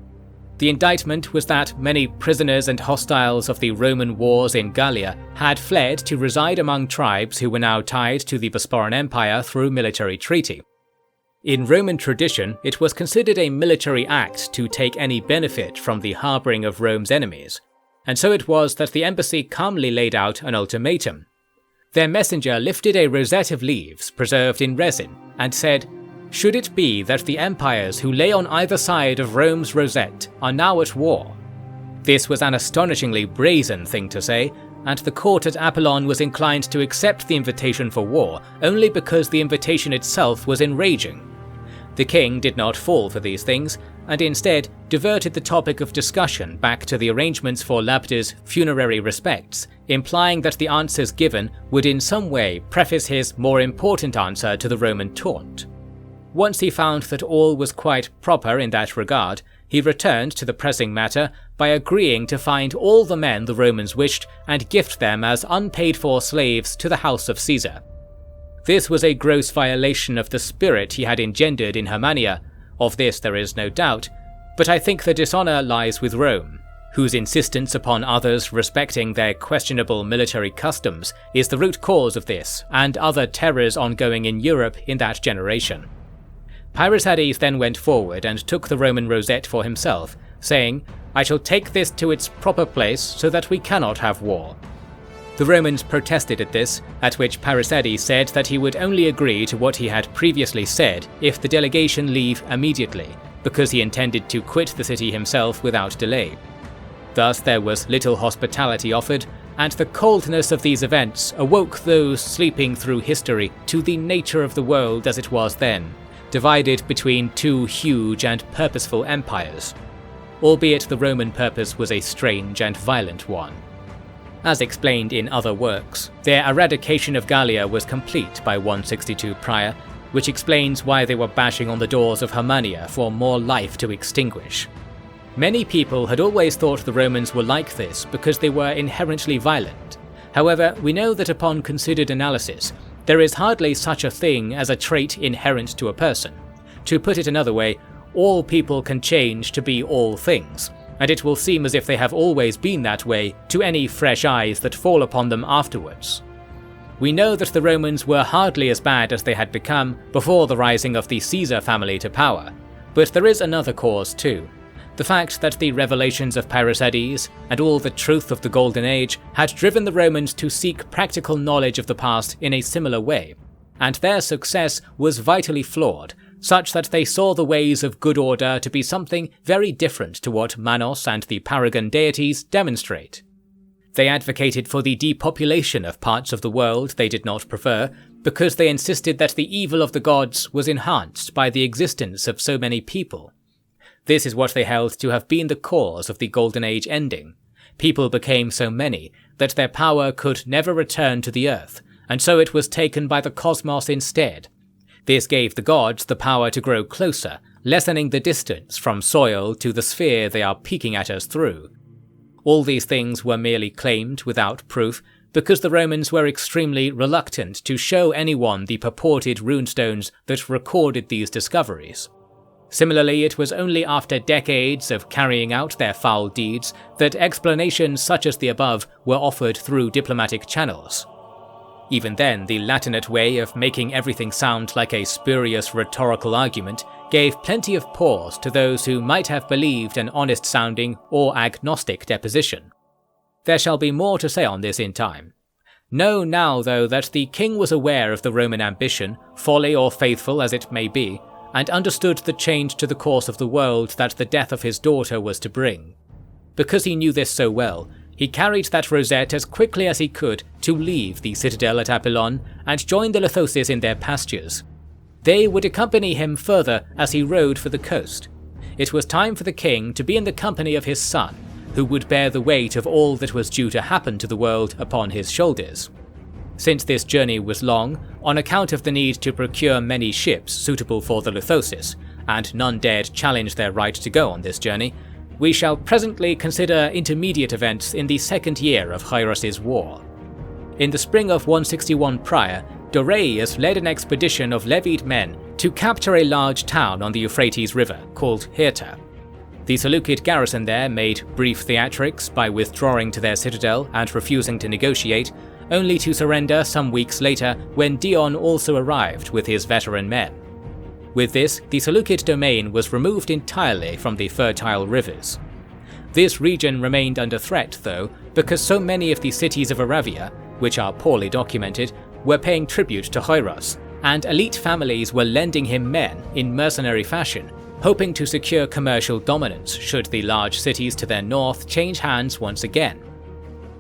Speaker 1: The indictment was that many prisoners and hostiles of the Roman wars in Gallia had fled to reside among tribes who were now tied to the Bosporan Empire through military treaty. In Roman tradition, it was considered a military act to take any benefit from the harbouring of Rome's enemies, and so it was that the embassy calmly laid out an ultimatum. Their messenger lifted a rosette of leaves preserved in resin and said, "Should it be that the empires who lay on either side of Rome's rosette are now at war?" This was an astonishingly brazen thing to say, and the court at Apollon was inclined to accept the invitation for war only because the invitation itself was enraging. The king did not fall for these things, and instead diverted the topic of discussion back to the arrangements for Labda's funerary respects, implying that the answers given would in some way preface his more important answer to the Roman taunt. Once he found that all was quite proper in that regard, he returned to the pressing matter by agreeing to find all the men the Romans wished and gift them as unpaid-for slaves to the house of Caesar. This was a gross violation of the spirit he had engendered in Hermania, of this there is no doubt, but I think the dishonour lies with Rome, whose insistence upon others respecting their questionable military customs is the root cause of this and other terrors ongoing in Europe in that generation. Pyrrhosides then went forward and took the Roman rosette for himself, saying, "I shall take this to its proper place so that we cannot have war." The Romans protested at this, at which Pyrrhosides said that he would only agree to what he had previously said if the delegation leave immediately, because he intended to quit the city himself without delay. Thus there was little hospitality offered, and the coldness of these events awoke those sleeping through history to the nature of the world as it was then, divided between two huge and purposeful empires, albeit the Roman purpose was a strange and violent one. As explained in other works, their eradication of Gallia was complete by 162 prior, which explains why they were bashing on the doors of Germania for more life to extinguish. Many people had always thought the Romans were like this because they were inherently violent. However, we know that upon considered analysis, there is hardly such a thing as a trait inherent to a person. To put it another way, all people can change to be all things, and it will seem as if they have always been that way to any fresh eyes that fall upon them afterwards. We know that the Romans were hardly as bad as they had become before the rising of the Caesar family to power, but there is another cause too. The fact that the revelations of Pyrrhosides and all the truth of the Golden Age had driven the Romans to seek practical knowledge of the past in a similar way, and their success was vitally flawed, such that they saw the ways of good order to be something very different to what Manos and the Paragon deities demonstrate. They advocated for the depopulation of parts of the world they did not prefer, because they insisted that the evil of the gods was enhanced by the existence of so many people. This is what they held to have been the cause of the Golden Age ending. People became so many that their power could never return to the earth, and so it was taken by the cosmos instead. This gave the gods the power to grow closer, lessening the distance from soil to the sphere they are peeking at us through. All these things were merely claimed without proof, because the Romans were extremely reluctant to show anyone the purported runestones that recorded these discoveries. Similarly, it was only after decades of carrying out their foul deeds that explanations such as the above were offered through diplomatic channels. Even then, the Latinate way of making everything sound like a spurious rhetorical argument gave plenty of pause to those who might have believed an honest-sounding or agnostic deposition. There shall be more to say on this in time. Know now, though, that the king was aware of the Roman ambition, folly or faithful as it may be, and understood the change to the course of the world that the death of his daughter was to bring. Because he knew this so well, he carried that rosette as quickly as he could to leave the citadel at Apollon and join the Lithosis in their pastures. They would accompany him further as he rode for the coast. It was time for the king to be in the company of his son, who would bear the weight of all that was due to happen to the world upon his shoulders. Since this journey was long, on account of the need to procure many ships suitable for the Lithosis, and none dared challenge their right to go on this journey, we shall presently consider intermediate events in the second year of Hyrrus' war. In the spring of 161 prior, Doraius led an expedition of levied men to capture a large town on the Euphrates River called Hirta. The Seleucid garrison there made brief theatrics by withdrawing to their citadel and refusing to negotiate, only to surrender some weeks later when Dion also arrived with his veteran men. With this, the Seleucid domain was removed entirely from the fertile rivers. This region remained under threat though, because so many of the cities of Aravia, which are poorly documented, were paying tribute to Hyrrus, and elite families were lending him men in mercenary fashion, hoping to secure commercial dominance should the large cities to their north change hands once again.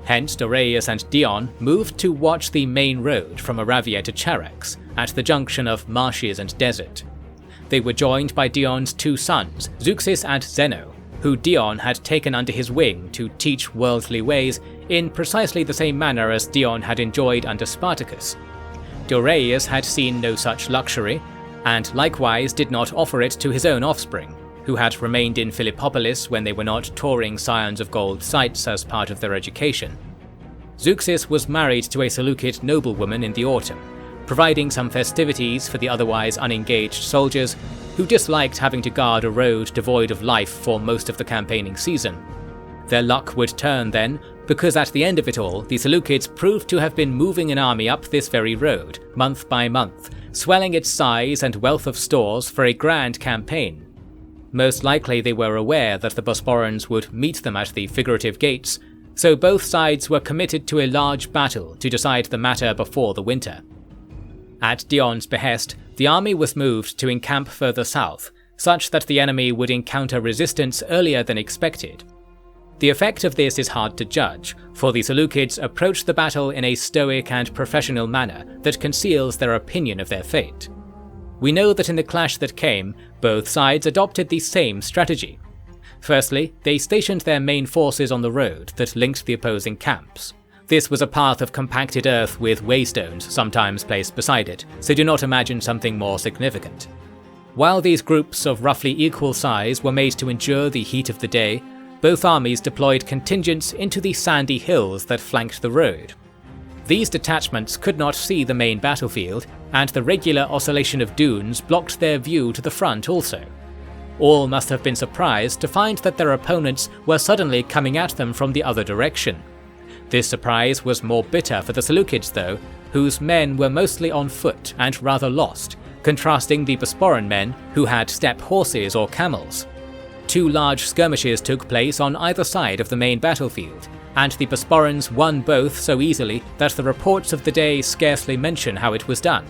Speaker 1: Hence Doraius and Dion moved to watch the main road from Aravia to Charax, at the junction of marshes and desert. They were joined by Dion's two sons, Zeuxis and Zeno, who Dion had taken under his wing to teach worldly ways in precisely the same manner as Dion had enjoyed under Spartacus. Doraius had seen no such luxury, and likewise did not offer it to his own offspring, who had remained in Philippopolis when they were not touring Scions of Gold sites as part of their education. Zeuxis was married to a Seleucid noblewoman in the autumn, providing some festivities for the otherwise unengaged soldiers who disliked having to guard a road devoid of life for most of the campaigning season. Their luck would turn then, because at the end of it all, the Seleucids proved to have been moving an army up this very road, month by month, swelling its size and wealth of stores for a grand campaign. Most likely they were aware that the Bosporans would meet them at the figurative gates, so both sides were committed to a large battle to decide the matter before the winter. At Dion's behest, the army was moved to encamp further south, such that the enemy would encounter resistance earlier than expected. The effect of this is hard to judge, for the Seleucids approach the battle in a stoic and professional manner that conceals their opinion of their fate. We know that in the clash that came, both sides adopted the same strategy. Firstly, they stationed their main forces on the road that linked the opposing camps. This was a path of compacted earth with waystones sometimes placed beside it, so do not imagine something more significant. While these groups of roughly equal size were made to endure the heat of the day, both armies deployed contingents into the sandy hills that flanked the road. These detachments could not see the main battlefield, and the regular oscillation of dunes blocked their view to the front also. All must have been surprised to find that their opponents were suddenly coming at them from the other direction. This surprise was more bitter for the Seleucids though, whose men were mostly on foot and rather lost, contrasting the Bosporan men who had steppe horses or camels. 2 large skirmishes took place on either side of the main battlefield, and the Bosporans won both so easily that the reports of the day scarcely mention how it was done.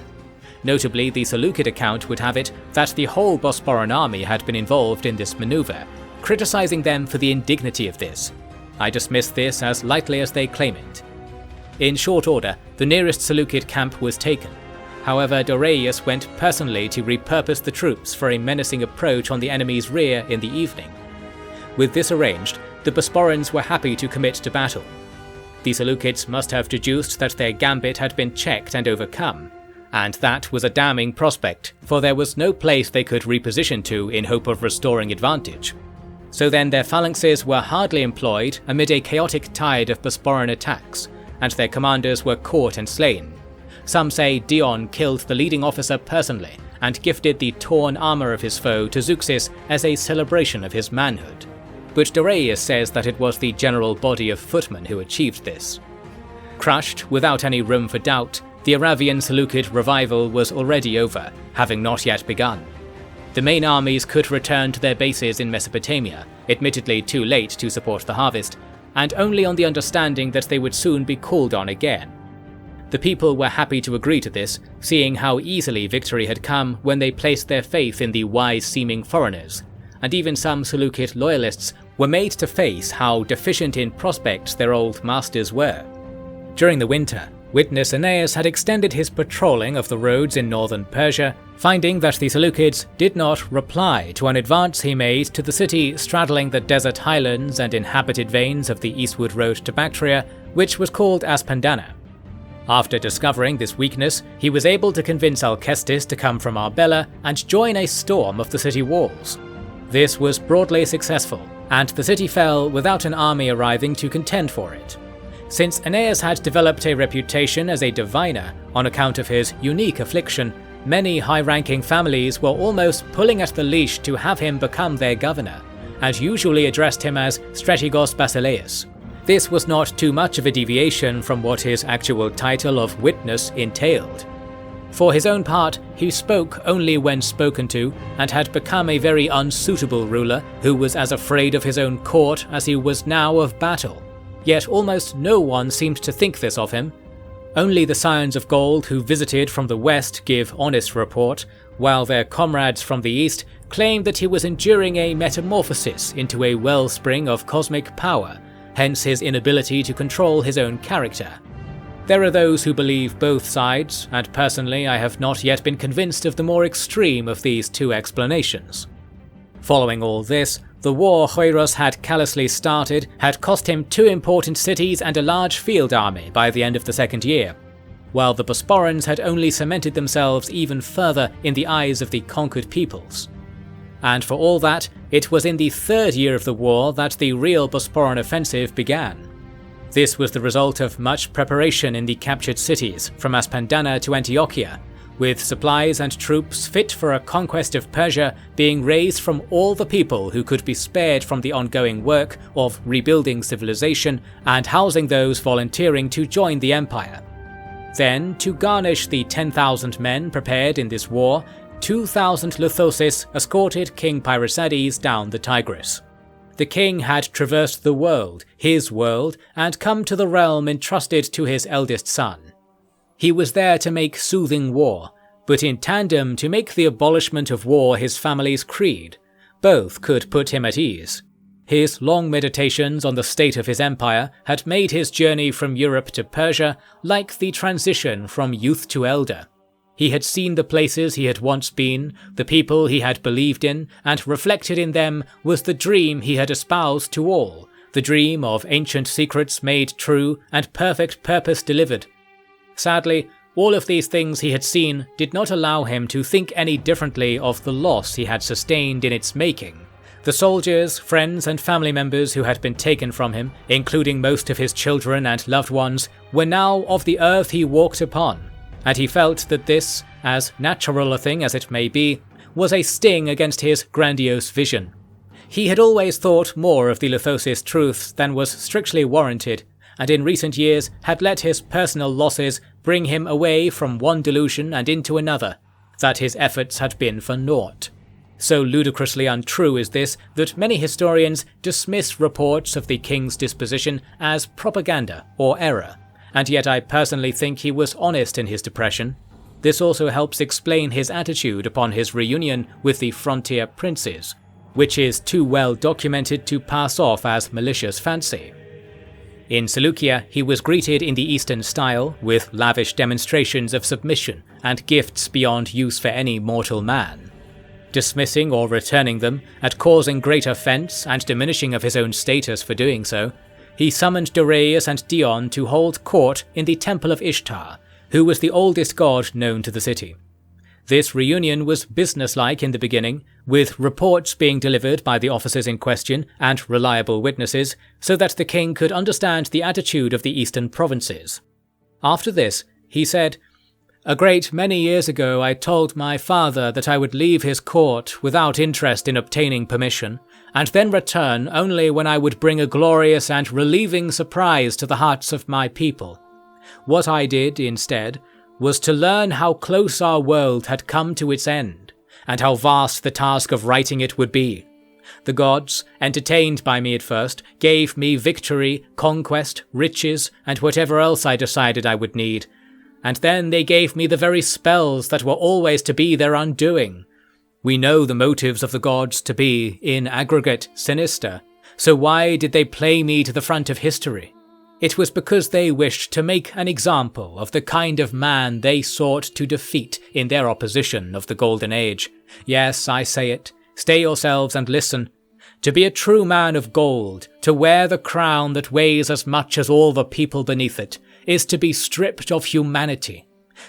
Speaker 1: Notably, the Seleucid account would have it that the whole Bosporan army had been involved in this maneuver, criticizing them for the indignity of this. I dismiss this as lightly as they claim it. In short order, the nearest Seleucid camp was taken. However, Doraius went personally to repurpose the troops for a menacing approach on the enemy's rear in the evening. With this arranged, the Bosporans were happy to commit to battle. The Seleucids must have deduced that their gambit had been checked and overcome, and that was a damning prospect, for there was no place they could reposition to in hope of restoring advantage. So then their phalanxes were hardly employed amid a chaotic tide of Bosporan attacks, and their commanders were caught and slain. Some say Dion killed the leading officer personally and gifted the torn armor of his foe to Zeuxis as a celebration of his manhood. But Doraius says that it was the general body of footmen who achieved this. Crushed, without any room for doubt, the Arabian Seleucid revival was already over, having not yet begun. The main armies could return to their bases in Mesopotamia, admittedly too late to support the harvest, and only on the understanding that they would soon be called on again. The people were happy to agree to this, seeing how easily victory had come when they placed their faith in the wise-seeming foreigners, and even some Seleucid loyalists were made to face how deficient in prospects their old masters were. During the winter, witness Aeneas had extended his patrolling of the roads in northern Persia, finding that the Seleucids did not reply to an advance he made to the city straddling the desert highlands and inhabited veins of the eastward road to Bactria, which was called Aspandana. After discovering this weakness, he was able to convince Alcestis to come from Arbela and join a storm of the city walls. This was broadly successful, and the city fell without an army arriving to contend for it. Since Aeneas had developed a reputation as a diviner on account of his unique affliction, many high-ranking families were almost pulling at the leash to have him become their governor, and usually addressed him as Strategos Basileus. This was not too much of a deviation from what his actual title of witness entailed. For his own part, he spoke only when spoken to, and had become a very unsuitable ruler who was as afraid of his own court as he was now of battle. Yet almost no one seemed to think this of him. Only the Scions of Gold who visited from the west give honest report, while their comrades from the east claim that he was enduring a metamorphosis into a wellspring of cosmic power, hence his inability to control his own character. There are those who believe both sides, and personally I have not yet been convinced of the more extreme of these two explanations. Following all this, the war Hoiros had callously started had cost him 2 important cities and a large field army by the end of the second year, while the Bosporans had only cemented themselves even further in the eyes of the conquered peoples. And for all that, it was in the 3rd year of the war that the real Bosporan offensive began. This was the result of much preparation in the captured cities, from Aspandana to Antiochia, with supplies and troops fit for a conquest of Persia being raised from all the people who could be spared from the ongoing work of rebuilding civilization and housing those volunteering to join the empire. Then, to garnish the 10,000 men prepared in this war, 2,000 Luthosis escorted King Pyrrhosides down the Tigris. The king had traversed the world, his world, and come to the realm entrusted to his eldest son. He was there to make soothing war, but in tandem to make the abolishment of war his family's creed. Both could put him at ease. His long meditations on the state of his empire had made his journey from Europe to Persia like the transition from youth to elder. He had seen the places he had once been, the people he had believed in, and reflected in them was the dream he had espoused to all, the dream of ancient secrets made true and perfect purpose delivered. Sadly, all of these things he had seen did not allow him to think any differently of the loss he had sustained in its making. The soldiers, friends and family members who had been taken from him, including most of his children and loved ones, were now of the earth he walked upon, and he felt that this, as natural a thing as it may be, was a sting against his grandiose vision. He had always thought more of the Lithosis truths than was strictly warranted, and in recent years had let his personal losses bring him away from one delusion and into another, that his efforts had been for naught. So ludicrously untrue is this that many historians dismiss reports of the king's disposition as propaganda or error, and yet I personally think he was honest in his depression. This also helps explain his attitude upon his reunion with the frontier princes, which is too well documented to pass off as malicious fancy. In Seleucia, he was greeted in the Eastern style, with lavish demonstrations of submission and gifts beyond use for any mortal man. Dismissing or returning them, and causing great offence and diminishing of his own status for doing so, he summoned Darius and Dion to hold court in the Temple of Ishtar, who was the oldest god known to the city. This reunion was businesslike in the beginning, with reports being delivered by the officers in question and reliable witnesses, so that the king could understand the attitude of the eastern provinces. After this, he said, "A great many years ago I told my father that I would leave his court without interest in obtaining permission, and then return only when I would bring a glorious and relieving surprise to the hearts of my people. What I did, instead, was to learn how close our world had come to its end, and how vast the task of righting it would be. The gods, entertained by me at first, gave me victory, conquest, riches, and whatever else I decided I would need, and then they gave me the very spells that were always to be their undoing. We know the motives of the gods to be, in aggregate, sinister, so why did they play me to the front of history? It was because they wished to make an example of the kind of man they sought to defeat in their opposition of the Golden Age. Yes, I say it. Stay yourselves and listen. To be a true man of gold, to wear the crown that weighs as much as all the people beneath it, is to be stripped of humanity.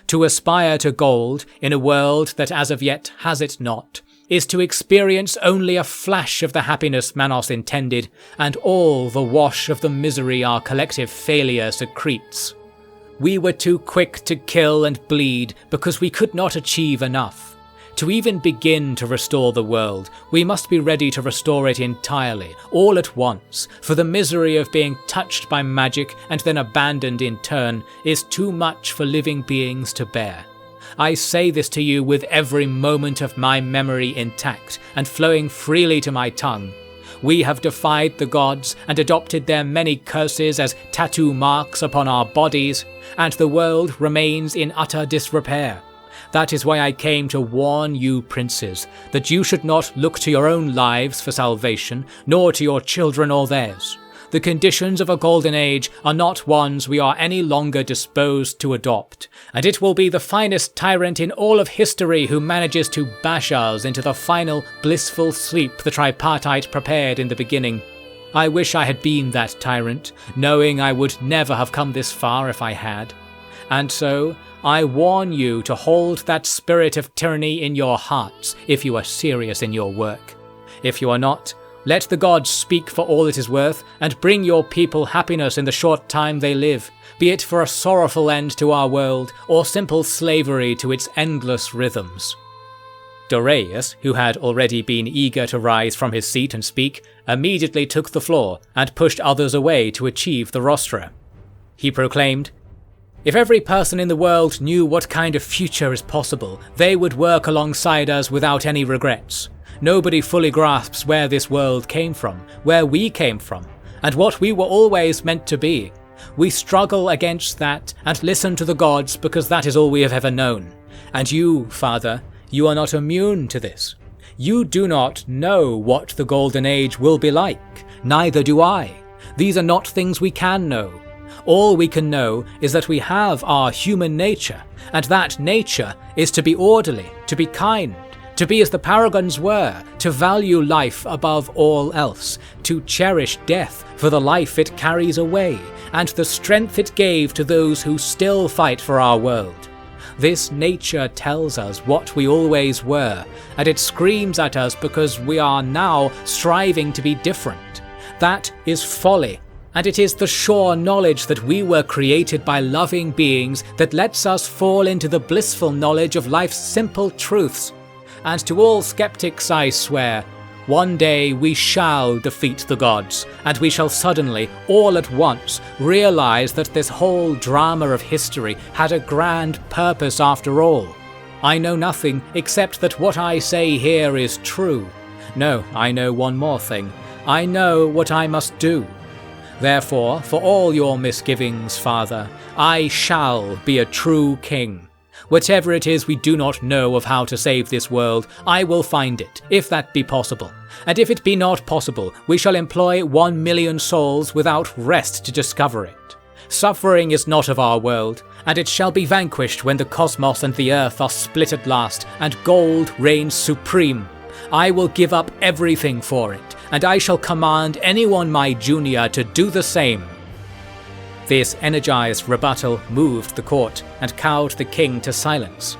Speaker 1: To aspire to gold in a world that as of yet has it not, is to experience only a flash of the happiness Manos intended, and all the wash of the misery our collective failure secretes. We were too quick to kill and bleed because we could not achieve enough. To even begin to restore the world, we must be ready to restore it entirely, all at once, for the misery of being touched by magic and then abandoned in turn is too much for living beings to bear. I say this to you with every moment of my memory intact and flowing freely to my tongue. We have defied the gods and adopted their many curses as tattoo marks upon our bodies, and the world remains in utter disrepair. That is why I came to warn you, princes, that you should not look to your own lives for salvation, nor to your children or theirs. The conditions of a golden age are not ones we are any longer disposed to adopt, and it will be the finest tyrant in all of history who manages to bash us into the final blissful sleep the tripartite prepared in the beginning. I wish I had been that tyrant, knowing I would never have come this far if I had. And so, I warn you to hold that spirit of tyranny in your hearts if you are serious in your work. If you are not, let the gods speak for all it is worth, and bring your people happiness in the short time they live, be it for a sorrowful end to our world, or simple slavery to its endless rhythms." Darius, who had already been eager to rise from his seat and speak, immediately took the floor and pushed others away to achieve the rostra. He proclaimed, "If every person in the world knew what kind of future is possible, they would work alongside us without any regrets. Nobody fully grasps where this world came from, where we came from, and what we were always meant to be. We struggle against that and listen to the gods because that is all we have ever known. And you, Father, you are not immune to this. You do not know what the Golden Age will be like, neither do I. These are not things we can know. All we can know is that we have our human nature, and that nature is to be orderly, to be kind, to be as the paragons were, to value life above all else, to cherish death for the life it carries away, and the strength it gave to those who still fight for our world. This nature tells us what we always were, and it screams at us because we are now striving to be different. That is folly, and it is the sure knowledge that we were created by loving beings that lets us fall into the blissful knowledge of life's simple truths. And to all skeptics I swear, one day we shall defeat the gods, and we shall suddenly, all at once, realize that this whole drama of history had a grand purpose after all. I know nothing except that what I say here is true. No, I know one more thing. I know what I must do. Therefore, for all your misgivings, Father, I shall be a true king. Whatever it is we do not know of how to save this world, I will find it, if that be possible. And if it be not possible, we shall employ 1 million souls without rest to discover it. Suffering is not of our world, and it shall be vanquished when the cosmos and the earth are split at last, and gold reigns supreme. I will give up everything for it, and I shall command anyone my junior to do the same. This energized rebuttal moved the court and cowed the king to silence.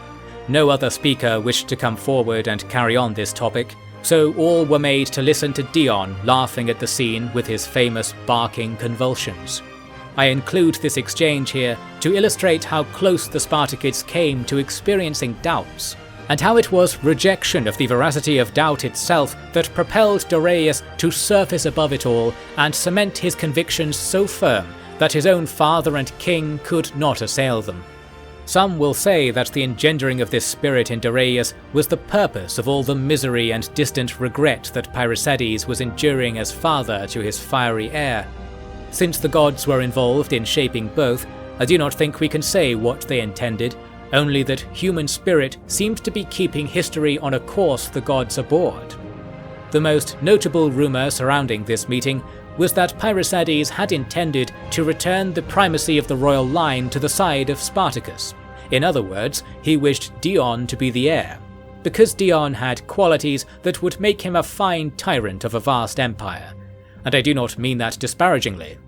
Speaker 1: No other speaker wished to come forward and carry on this topic, so all were made to listen to Dion laughing at the scene with his famous barking convulsions. I include this exchange here to illustrate how close the Spartakids came to experiencing doubts, and how it was rejection of the veracity of doubt itself that propelled Darius to surface above it all and cement his convictions so firm that his own father and king could not assail them. Some will say that the engendering of this spirit in Darius was the purpose of all the misery and distant regret that Parysades was enduring as father to his fiery heir. Since the gods were involved in shaping both, I do not think we can say what they intended, only that human spirit seemed to be keeping history on a course the gods abhorred. The most notable rumour surrounding this meeting was that Parysades had intended to return the primacy of the royal line to the side of Spartacus. In other words, he wished Dion to be the heir, because Dion had qualities that would make him a fine tyrant of a vast empire, and I do not mean that disparagingly.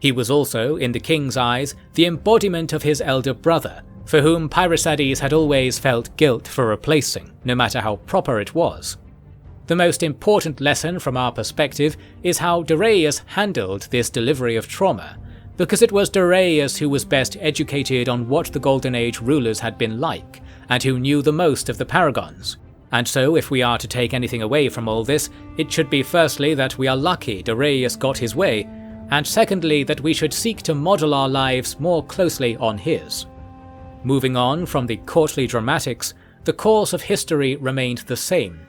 Speaker 1: He was also, in the king's eyes, the embodiment of his elder brother, for whom Parysades had always felt guilt for replacing, no matter how proper it was. The most important lesson from our perspective is how Darius handled this delivery of trauma, because it was Darius who was best educated on what the Golden Age rulers had been like, and who knew the most of the paragons. And so if we are to take anything away from all this, it should be firstly that we are lucky Darius got his way, and secondly that we should seek to model our lives more closely on his. Moving on from the courtly dramatics, the course of history remained the same.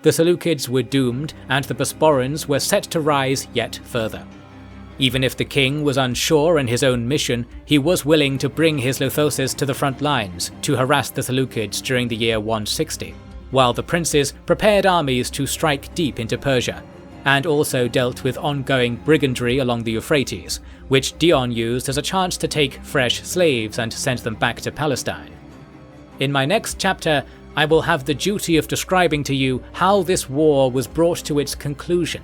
Speaker 1: The Seleucids were doomed, and the Bosporans were set to rise yet further. Even if the king was unsure in his own mission, he was willing to bring his Leuthoses to the front lines to harass the Seleucids during the year 160, while the princes prepared armies to strike deep into Persia, and also dealt with ongoing brigandry along the Euphrates, which Dion used as a chance to take fresh slaves and send them back to Palestine. In my next chapter, I will have the duty of describing to you how this war was brought to its conclusion,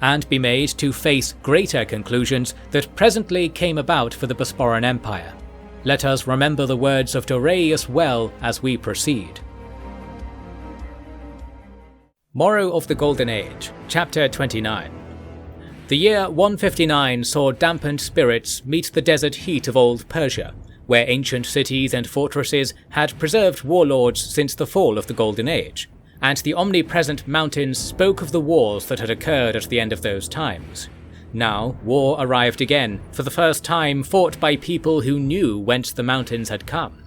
Speaker 1: and be made to face greater conclusions that presently came about for the Bosporan Empire. Let us remember the words of Darius well as we proceed. Morrow of the Golden Age, Chapter 29. The year 159 saw dampened spirits meet the desert heat of old Persia, where ancient cities and fortresses had preserved warlords since the fall of the Golden Age, and the omnipresent mountains spoke of the wars that had occurred at the end of those times. Now, war arrived again, for the first time fought by people who knew whence the mountains had come.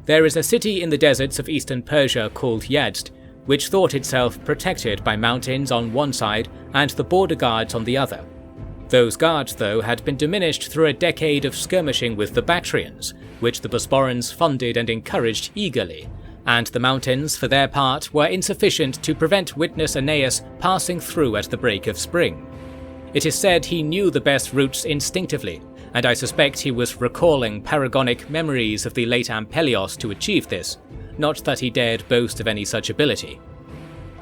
Speaker 1: There is a city in the deserts of eastern Persia called Yazd, which thought itself protected by mountains on one side and the border guards on the other. Those guards, though, had been diminished through a decade of skirmishing with the Bactrians, which the Bosporans funded and encouraged eagerly, and the mountains, for their part, were insufficient to prevent witness Aeneas passing through at the break of spring. It is said he knew the best routes instinctively, and I suspect he was recalling paragonic memories of the late Ampelios to achieve this, not that he dared boast of any such ability.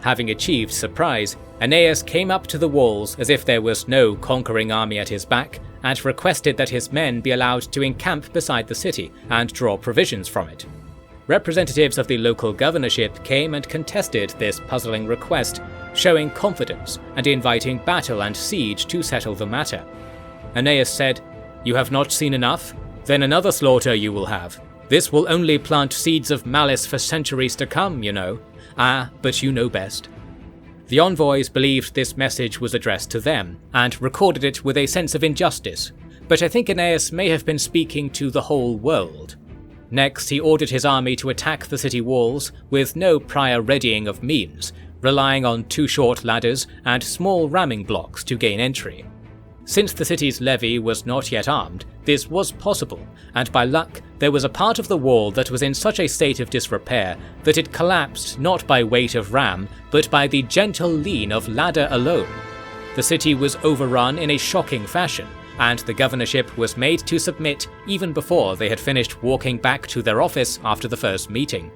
Speaker 1: Having achieved surprise, Aeneas came up to the walls as if there was no conquering army at his back, and requested that his men be allowed to encamp beside the city and draw provisions from it. Representatives of the local governorship came and contested this puzzling request, showing confidence and inviting battle and siege to settle the matter. Aeneas said, "You have not seen enough? Then another slaughter you will have. This will only plant seeds of malice for centuries to come, you know. Ah, but you know best." The envoys believed this message was addressed to them, and recorded it with a sense of injustice, but I think Aeneas may have been speaking to the whole world. Next, he ordered his army to attack the city walls with no prior readying of means, relying on 2 short ladders and small ramming blocks to gain entry. Since the city's levy was not yet armed, this was possible, and by luck, there was a part of the wall that was in such a state of disrepair that it collapsed not by weight of ram, but by the gentle lean of ladder alone. The city was overrun in a shocking fashion, and the governorship was made to submit even before they had finished walking back to their office after the first meeting.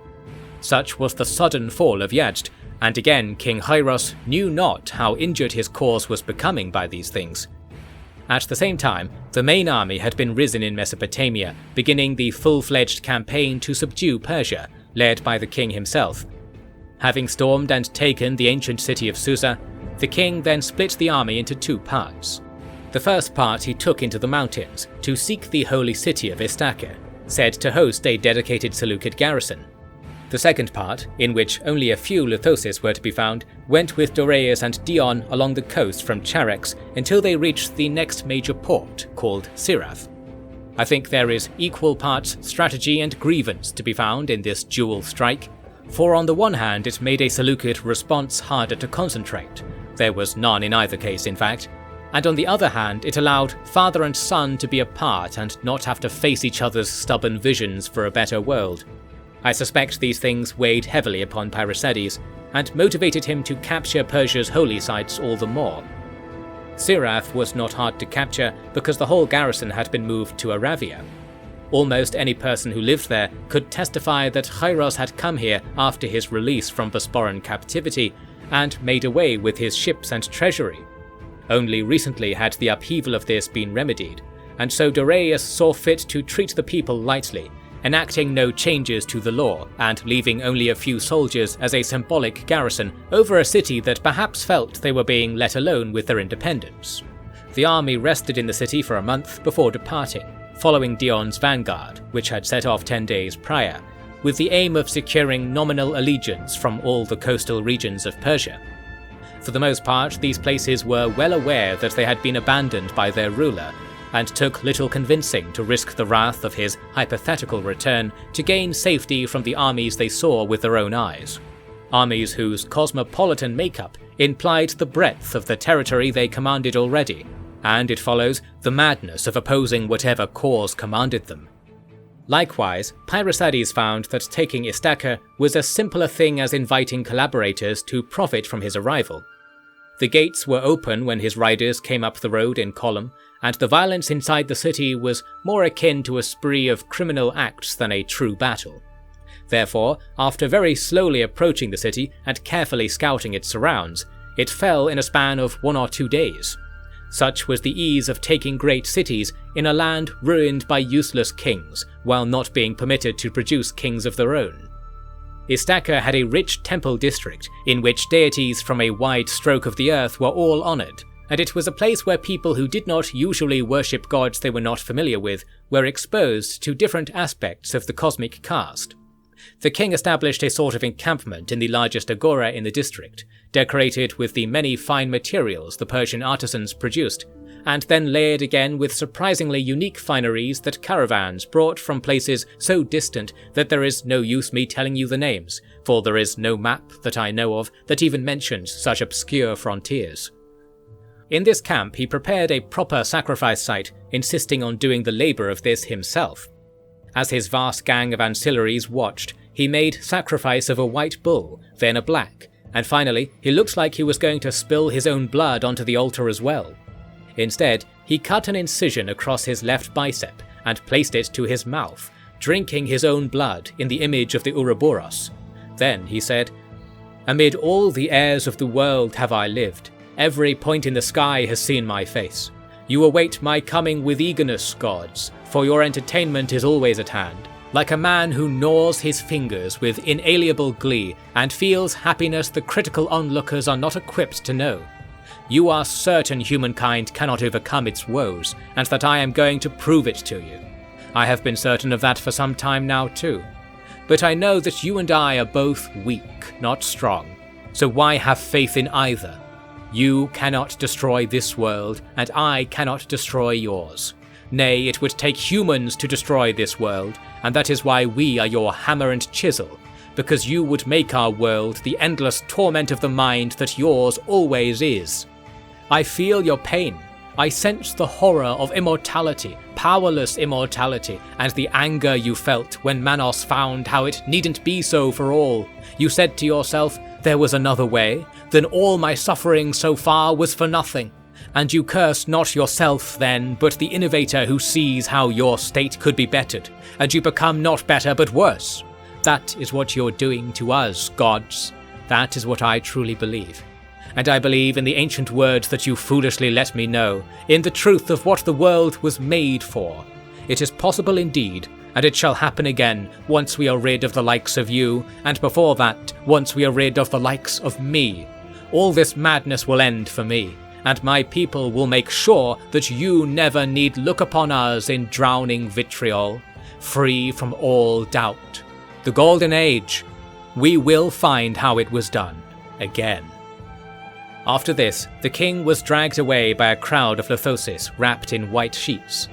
Speaker 1: Such was the sudden fall of Yazd, and again King Hyros knew not how injured his cause was becoming by these things. At the same time, the main army had been risen in Mesopotamia, beginning the full-fledged campaign to subdue Persia, led by the king himself. Having stormed and taken the ancient city of Susa, the king then split the army into 2 parts. The first part he took into the mountains to seek the holy city of Istaka, said to host a dedicated Seleucid garrison. The second part, in which only a few Lithosis were to be found, went with Doreus and Dion along the coast from Charax until they reached the next major port, called Sirath. I think there is equal parts strategy and grievance to be found in this dual strike, for on the one hand it made a Seleucid response harder to concentrate, there was none in either case in fact, and on the other hand it allowed father and son to be apart and not have to face each other's stubborn visions for a better world. I suspect these things weighed heavily upon Pyrrhosides, and motivated him to capture Persia's holy sites all the more. Sirath was not hard to capture because the whole garrison had been moved to Aravia. Almost any person who lived there could testify that Hyros had come here after his release from Bosporan captivity, and made away with his ships and treasury. Only recently had the upheaval of this been remedied, and so Doreus saw fit to treat the people lightly, enacting no changes to the law and leaving only a few soldiers as a symbolic garrison over a city that perhaps felt they were being let alone with their independence. The army rested in the city for a month before departing, following Dion's vanguard, which had set off 10 days prior, with the aim of securing nominal allegiance from all the coastal regions of Persia. For the most part, these places were well aware that they had been abandoned by their ruler, and took little convincing to risk the wrath of his hypothetical return to gain safety from the armies they saw with their own eyes. Armies whose cosmopolitan makeup implied the breadth of the territory they commanded already, and it follows the madness of opposing whatever cause commanded them. Likewise, Pyrrhosides found that taking Istaka was as simple a thing as inviting collaborators to profit from his arrival. The gates were open when his riders came up the road in column, and the violence inside the city was more akin to a spree of criminal acts than a true battle. Therefore, after very slowly approaching the city and carefully scouting its surrounds, it fell in a span of 1 or 2 days. Such was the ease of taking great cities in a land ruined by useless kings, while not being permitted to produce kings of their own. Istaka had a rich temple district in which deities from a wide stroke of the earth were all honoured, and it was a place where people who did not usually worship gods they were not familiar with were exposed to different aspects of the cosmic caste. The king established a sort of encampment in the largest agora in the district, decorated with the many fine materials the Persian artisans produced, and then layered again with surprisingly unique fineries that caravans brought from places so distant that there is no use me telling you the names, for there is no map that I know of that even mentions such obscure frontiers. In this camp he prepared a proper sacrifice site, insisting on doing the labour of this himself. As his vast gang of ancillaries watched, He made sacrifice of a white bull, then a black, and finally he looked like he was going to spill his own blood onto the altar as well. Instead, he cut an incision across his left bicep and placed it to his mouth, drinking his own blood in the image of the Ouroboros. Then he said, "Amid all the airs of the world have I lived. Every point in the sky has seen my face. You await my coming with eagerness, gods, for your entertainment is always at hand. Like a man who gnaws his fingers with inalienable glee and feels happiness the critical onlookers are not equipped to know. You are certain humankind cannot overcome its woes, and that I am going to prove it to you. I have been certain of that for some time now too. But I know that you and I are both weak, not strong, so why have faith in either? You cannot destroy this world, and I cannot destroy yours. Nay, it would take humans to destroy this world, and that is why we are your hammer and chisel, because you would make our world the endless torment of the mind that yours always is. I feel your pain. I sense the horror of immortality, powerless immortality, and the anger you felt when Manos found how it needn't be so for all. You said to yourself, there was another way, then all my suffering so far was for nothing. And you curse not yourself then, but the innovator who sees how your state could be bettered, and you become not better but worse. That is what you're doing to us, gods. That is what I truly believe. And I believe in the ancient words that you foolishly let me know, in the truth of what the world was made for. It is possible indeed, and it shall happen again once we are rid of the likes of you, and before that, once we are rid of the likes of me. All this madness will end for me, and my people will make sure that you never need look upon us in drowning vitriol, free from all doubt. The Golden Age, we will find how it was done, again." After this, the king was dragged away by a crowd of Lithosis wrapped in white sheets.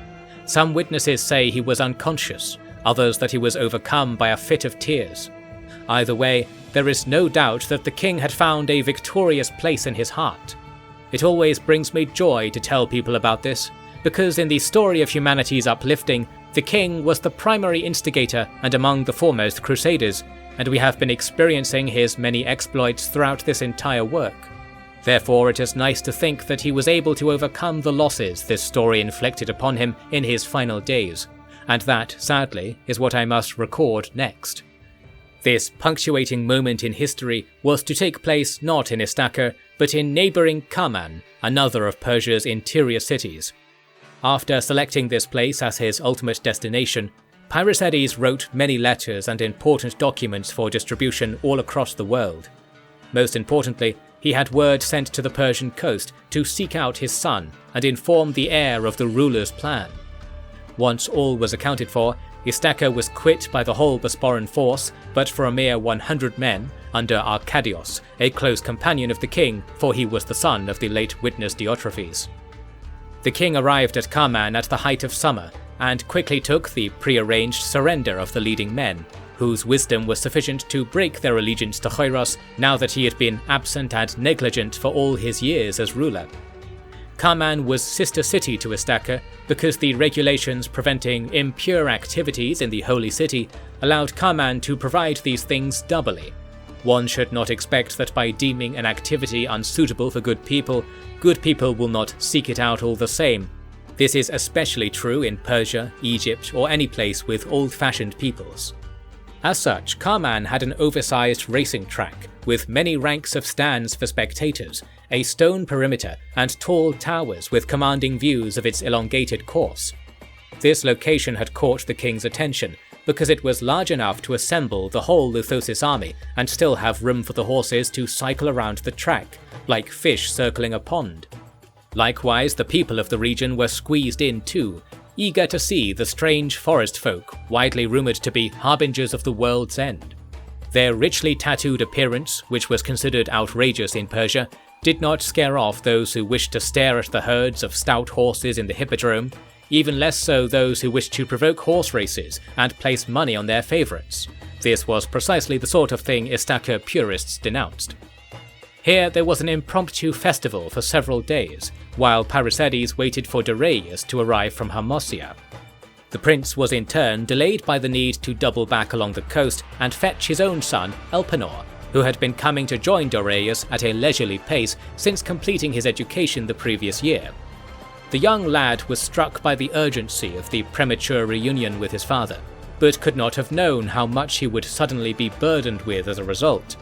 Speaker 1: Some witnesses say he was unconscious, others that he was overcome by a fit of tears. Either way, there is no doubt that the king had found a victorious place in his heart. It always brings me joy to tell people about this, because in the story of humanity's uplifting, the king was the primary instigator and among the foremost crusaders, and we have been experiencing his many exploits throughout this entire work. Therefore, it is nice to think that he was able to overcome the losses this story inflicted upon him in his final days, and that, sadly, is what I must record next. This punctuating moment in history was to take place not in Istaka, but in neighbouring Kaman, another of Persia's interior cities. After selecting this place as his ultimate destination, Pyrrhosides wrote many letters and important documents for distribution all across the world. Most importantly, he had word sent to the Persian coast to seek out his son and inform the heir of the ruler's plan. Once all was accounted for, Istaka was quit by the whole Bosporan force, but for a mere 100 men, under Arcadios, a close companion of the king, for he was the son of the late witness Diotrephes. The king arrived at Kaman at the height of summer, and quickly took the prearranged surrender of the leading men, whose wisdom was sufficient to break their allegiance to Khoiros now that he had been absent and negligent for all his years as ruler. Kaman was sister city to Istaka because the regulations preventing impure activities in the holy city allowed Kaman to provide these things doubly. One should not expect that by deeming an activity unsuitable for good people will not seek it out all the same. This is especially true in Persia, Egypt, or any place with old-fashioned peoples. As such, Kaman had an oversized racing track, with many ranks of stands for spectators, a stone perimeter, and tall towers with commanding views of its elongated course. This location had caught the king's attention, because it was large enough to assemble the whole Lithosis army and still have room for the horses to cycle around the track, like fish circling a pond. Likewise, the people of the region were squeezed in too, eager to see the strange forest folk, widely rumoured to be harbingers of the world's end. Their richly tattooed appearance, which was considered outrageous in Persia, did not scare off those who wished to stare at the herds of stout horses in the hippodrome, even less so those who wished to provoke horse races and place money on their favourites. This was precisely the sort of thing Istaka purists denounced. Here there was an impromptu festival for several days, while Pyrrhosides waited for Darius to arrive from Hermosia. The prince was in turn delayed by the need to double back along the coast and fetch his own son, Elpenor, who had been coming to join Doriaeus at a leisurely pace since completing his education the previous year. The young lad was struck by the urgency of the premature reunion with his father, but could not have known how much he would suddenly be burdened with as a result.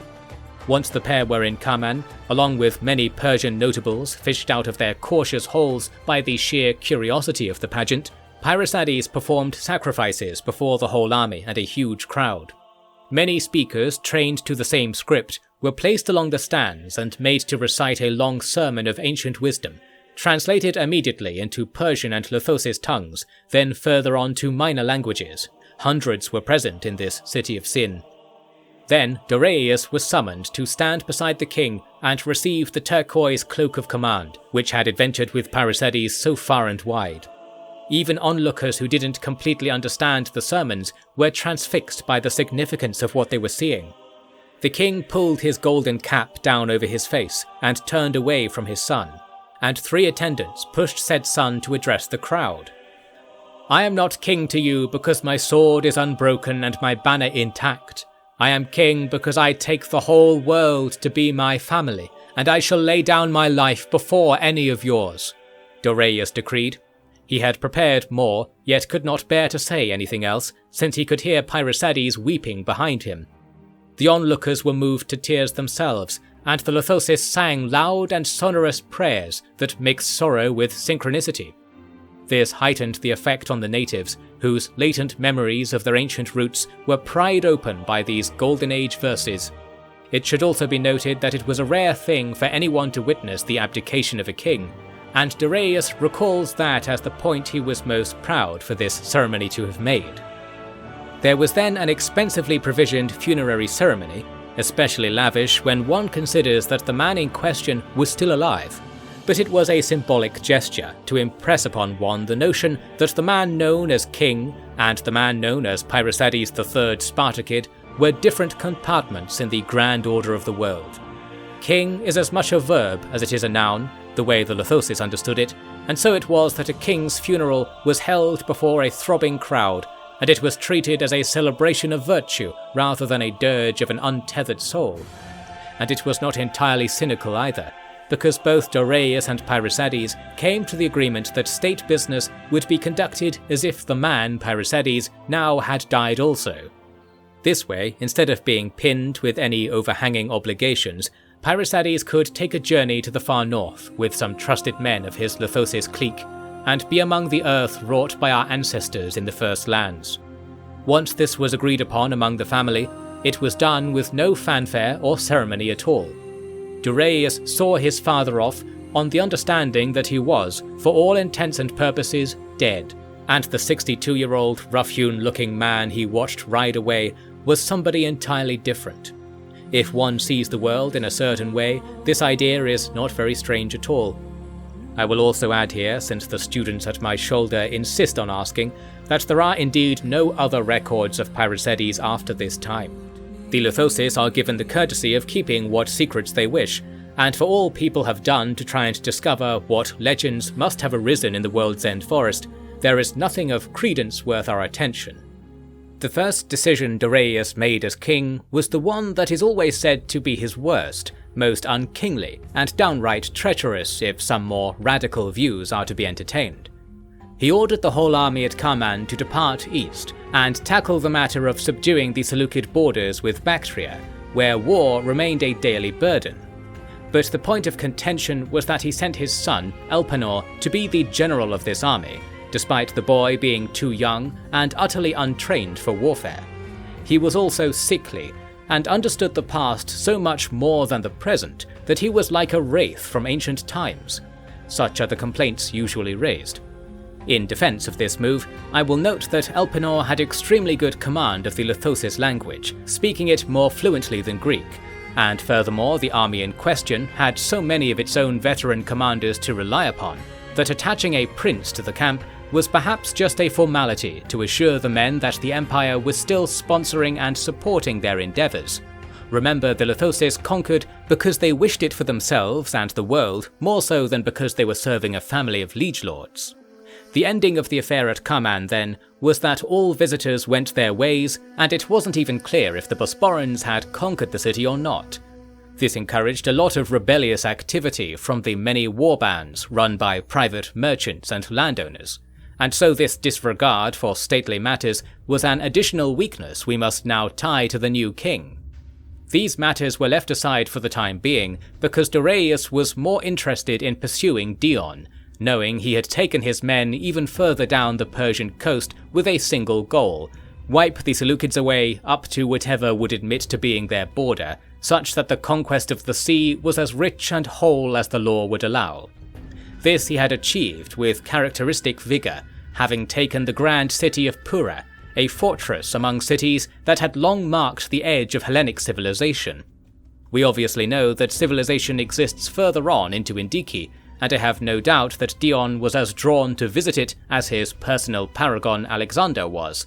Speaker 1: Once the pair were in Kaman, along with many Persian notables fished out of their cautious holes by the sheer curiosity of the pageant, Parysades performed sacrifices before the whole army and a huge crowd. Many speakers trained to the same script were placed along the stands and made to recite a long sermon of ancient wisdom, translated immediately into Persian and Lithosis tongues, then further on to minor languages. Hundreds were present in this city of sin. Then Doriaeus was summoned to stand beside the king and receive the turquoise cloak of command, which had adventured with Parysades so far and wide. Even onlookers who didn't completely understand the sermons were transfixed by the significance of what they were seeing. The king pulled his golden cap down over his face and turned away from his son, and 3 attendants pushed said son to address the crowd. "I am not king to you because my sword is unbroken and my banner intact. I am king because I take the whole world to be my family, and I shall lay down my life before any of yours," Doriaeus decreed. He had prepared more, yet could not bear to say anything else, since he could hear Parysades weeping behind him. The onlookers were moved to tears themselves, and the Lithosis sang loud and sonorous prayers that mixed sorrow with synchronicity. This heightened the effect on the natives, whose latent memories of their ancient roots were pried open by these Golden Age verses. It should also be noted that it was a rare thing for anyone to witness the abdication of a king, and Doriaeus recalls that as the point he was most proud for this ceremony to have made. There was then an expensively provisioned funerary ceremony, especially lavish when one considers that the man in question was still alive, but it was a symbolic gesture to impress upon one the notion that the man known as king and the man known as Parysades III Spartacid were different compartments in the grand order of the world. King is as much a verb as it is a noun, the way the Lithosis understood it, and so it was that a king's funeral was held before a throbbing crowd, and it was treated as a celebration of virtue rather than a dirge of an untethered soul. And it was not entirely cynical either, because both Doriaeus and Parysades came to the agreement that state business would be conducted as if the man, Parysades, now had died also. This way, instead of being pinned with any overhanging obligations, Parysades could take a journey to the far north with some trusted men of his Lithosis clique, and be among the earth wrought by our ancestors in the First Lands. Once this was agreed upon among the family, it was done with no fanfare or ceremony at all. Doriaeus saw his father off on the understanding that he was, for all intents and purposes, dead, and the 62-year-old rough-hewn-looking man he watched ride away was somebody entirely different. If one sees the world in a certain way, this idea is not very strange at all. I will also add here, since the students at my shoulder insist on asking, that there are indeed no other records of Parysades after this time. The Lithosis are given the courtesy of keeping what secrets they wish, and for all people have done to try and discover what legends must have arisen in the World's End forest, there is nothing of credence worth our attention. The first decision Doriaeus made as king was the one that is always said to be his worst, most unkingly, and downright treacherous if some more radical views are to be entertained. He ordered the whole army at Kaman to depart east and tackle the matter of subduing the Seleucid borders with Bactria, where war remained a daily burden. But the point of contention was that he sent his son, Elpenor, to be the general of this army, despite the boy being too young and utterly untrained for warfare. He was also sickly, and understood the past so much more than the present that he was like a wraith from ancient times. Such are the complaints usually raised. In defense of this move, I will note that Elpenor had extremely good command of the Lithosis language, speaking it more fluently than Greek, and furthermore the army in question had so many of its own veteran commanders to rely upon, that attaching a prince to the camp was perhaps just a formality to assure the men that the Empire was still sponsoring and supporting their endeavours. Remember, the Lithosis conquered because they wished it for themselves and the world, more so than because they were serving a family of liege lords. The ending of the affair at Kaman, then, was that all visitors went their ways, and it wasn't even clear if the Bosporans had conquered the city or not. This encouraged a lot of rebellious activity from the many warbands run by private merchants and landowners, and so this disregard for stately matters was an additional weakness we must now tie to the new king. These matters were left aside for the time being because Dorius was more interested in pursuing Dion, knowing he had taken his men even further down the Persian coast with a single goal: wipe the Seleucids away up to whatever would admit to being their border, such that the conquest of the sea was as rich and whole as the law would allow. This he had achieved with characteristic vigour, having taken the grand city of Pura, a fortress among cities that had long marked the edge of Hellenic civilization. We obviously know that civilization exists further on into Indiki, and I have no doubt that Dion was as drawn to visit it as his personal paragon Alexander was.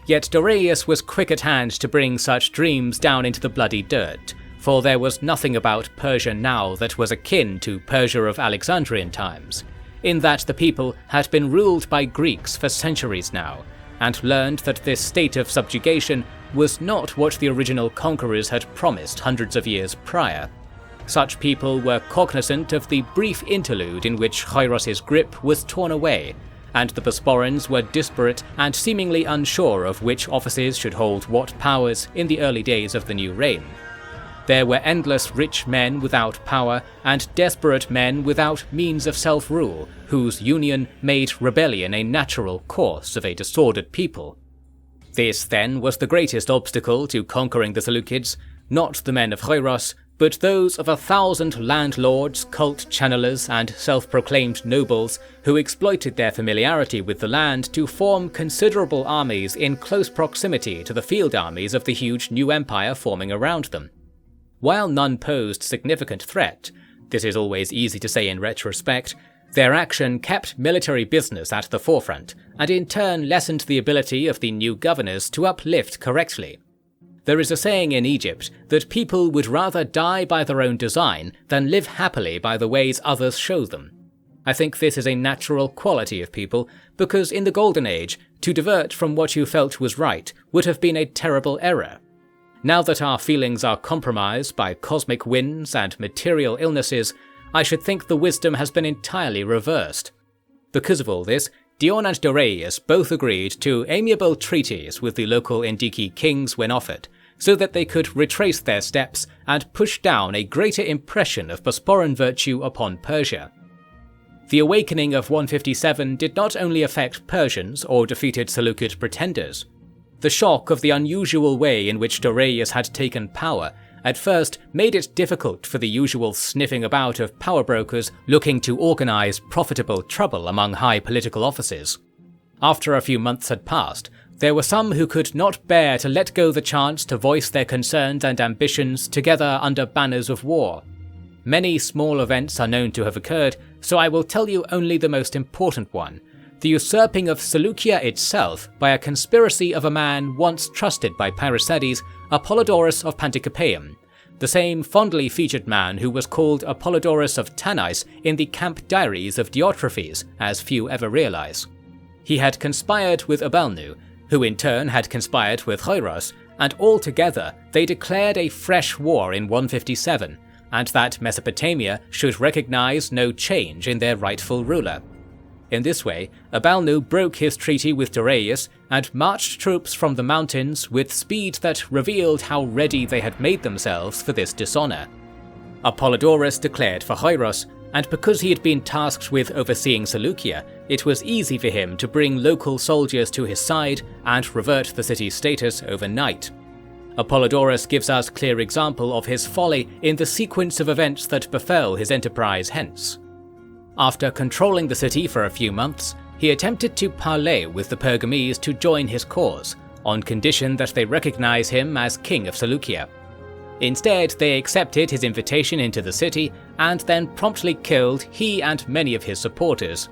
Speaker 1: Yet Dorius was quick at hand to bring such dreams down into the bloody dirt, for there was nothing about Persia now that was akin to Persia of Alexandrian times, in that the people had been ruled by Greeks for centuries now, and learned that this state of subjugation was not what the original conquerors had promised hundreds of years prior. Such people were cognizant of the brief interlude in which Khairos's grip was torn away, and the Bosporans were disparate and seemingly unsure of which offices should hold what powers in the early days of the new reign. There were endless rich men without power and desperate men without means of self-rule, whose union made rebellion a natural course of a disordered people. This, then, was the greatest obstacle to conquering the Seleucids, not the men of Khairos, but those of 1,000 landlords, cult channelers, and self-proclaimed nobles who exploited their familiarity with the land to form considerable armies in close proximity to the field armies of the huge new empire forming around them. While none posed significant threat, this is always easy to say in retrospect, their action kept military business at the forefront, and in turn lessened the ability of the new governors to uplift correctly. There is a saying in Egypt that people would rather die by their own design than live happily by the ways others show them. I think this is a natural quality of people, because in the Golden Age, to divert from what you felt was right would have been a terrible error. Now that our feelings are compromised by cosmic winds and material illnesses, I should think the wisdom has been entirely reversed. Because of all this, Dion and Dorius both agreed to amiable treaties with the local Indiki kings when offered, so that they could retrace their steps and push down a greater impression of Bosporan virtue upon Persia. The awakening of 157 did not only affect Persians or defeated Seleucid pretenders. The shock of the unusual way in which Dorius had taken power at first made it difficult for the usual sniffing about of power brokers looking to organize profitable trouble among high political offices. After a few months had passed, there were some who could not bear to let go the chance to voice their concerns and ambitions together under banners of war. Many small events are known to have occurred, so I will tell you only the most important one: the usurping of Seleucia itself by a conspiracy of a man once trusted by Parysades, Apollodorus of Panticapaeum, the same fondly featured man who was called Apollodorus of Tanais in the camp diaries of Diotrephes, as few ever realize. He had conspired with Abalnu, who in turn had conspired with Khairos, and all together they declared a fresh war in 157, and that Mesopotamia should recognize no change in their rightful ruler. In this way, Abalnu broke his treaty with Dorius and marched troops from the mountains with speed that revealed how ready they had made themselves for this dishonor. Apollodorus declared for Khairos, and because he had been tasked with overseeing Seleucia, it was easy for him to bring local soldiers to his side and revert the city's status overnight. Apollodorus gives us clear example of his folly in the sequence of events that befell his enterprise hence. After controlling the city for a few months, he attempted to parley with the Pergamese to join his cause, on condition that they recognize him as king of Seleucia. Instead, they accepted his invitation into the city and then promptly killed he and many of his supporters.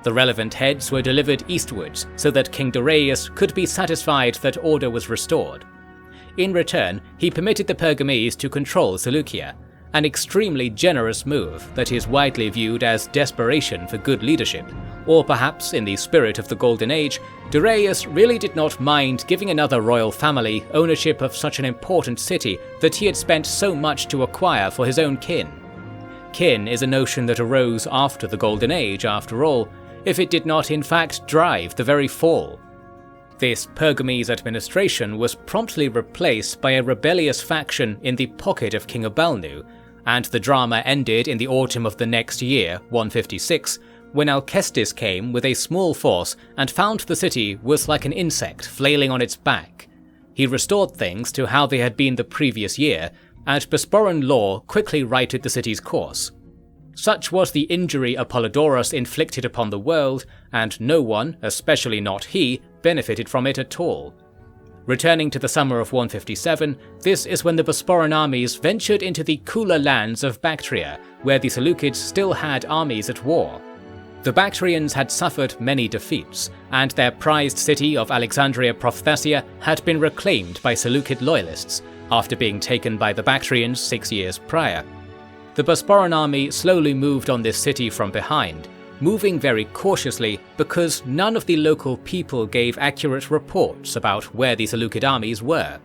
Speaker 1: The relevant heads were delivered eastwards so that King Dorius could be satisfied that order was restored. In return, he permitted the Pergamese to control Seleucia, an extremely generous move that is widely viewed as desperation for good leadership, Or perhaps, in the spirit of the Golden Age, Darius really did not mind giving another royal family ownership of such an important city that he had spent so much to acquire for his own kin. Kin is a notion that arose after the Golden Age, after all, if it did not in fact drive the very fall. This Pergamese administration was promptly replaced by a rebellious faction in the pocket of King Abalnu, and the drama ended in the autumn of the next year, 156, when Alcestis came with a small force and found the city was like an insect flailing on its back. He restored things to how they had been the previous year, and Bosporan law quickly righted the city's course. Such was the injury Apollodorus inflicted upon the world, and no one, especially not he, benefited from it at all. Returning to the summer of 157, this is when the Bosporan armies ventured into the cooler lands of Bactria, where the Seleucids still had armies at war. The Bactrians had suffered many defeats, and their prized city of Alexandria Prophthesia had been reclaimed by Seleucid loyalists, after being taken by the Bactrians 6 years prior. The Bosporan army slowly moved on this city from behind, moving very cautiously because none of the local people gave accurate reports about where the Seleucid armies were.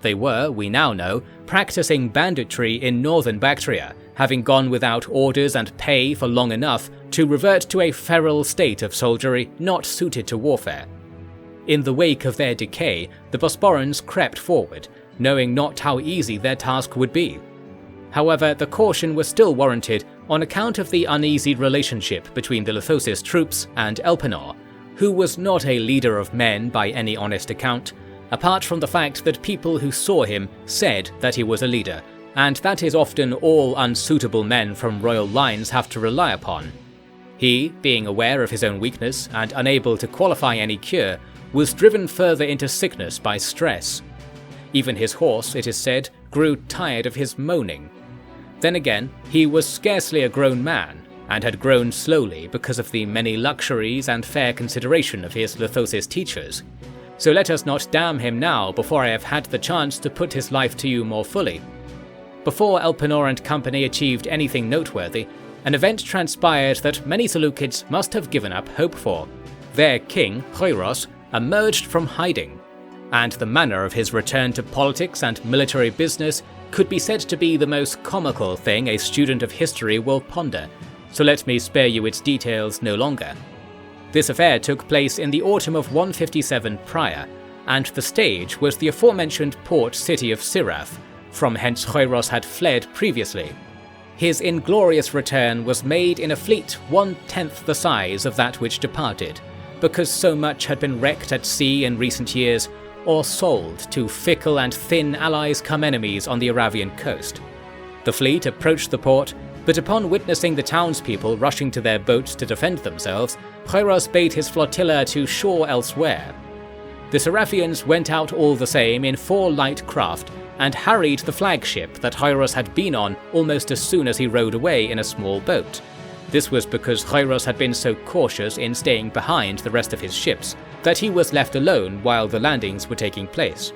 Speaker 1: They were, we now know, practicing banditry in northern Bactria, having gone without orders and pay for long enough to revert to a feral state of soldiery not suited to warfare. In the wake of their decay, the Bosporans crept forward, knowing not how easy their task would be. However, the caution was still warranted on account of the uneasy relationship between the Lithosis troops and Elpenor, who was not a leader of men by any honest account, apart from the fact that people who saw him said that he was a leader, and that is often all unsuitable men from royal lines have to rely upon. He, being aware of his own weakness and unable to qualify any cure, was driven further into sickness by stress. Even his horse, it is said, grew tired of his moaning. Then again, he was scarcely a grown man, and had grown slowly because of the many luxuries and fair consideration of his Lithosis teachers. So let us not damn him now before I have had the chance to put his life to you more fully. Before Elpenor and company achieved anything noteworthy, an event transpired that many Seleucids must have given up hope for. Their king, Choiros, emerged from hiding, and the manner of his return to politics and military business could be said to be the most comical thing a student of history will ponder, so let me spare you its details no longer. This affair took place in the autumn of 157 prior, and the stage was the aforementioned port city of Sirath, from hence Choiros had fled previously. His inglorious return was made in a fleet 1/10 the size of that which departed, because so much had been wrecked at sea in recent years, or sold to fickle and thin allies come enemies on the Arabian coast. The fleet approached the port, but upon witnessing the townspeople rushing to their boats to defend themselves, Choiros bade his flotilla to shore elsewhere. The Seraphians went out all the same in 4 light craft, and harried the flagship that Choiros had been on almost as soon as he rowed away in a small boat. This was because Choiros had been so cautious in staying behind the rest of his ships that he was left alone while the landings were taking place.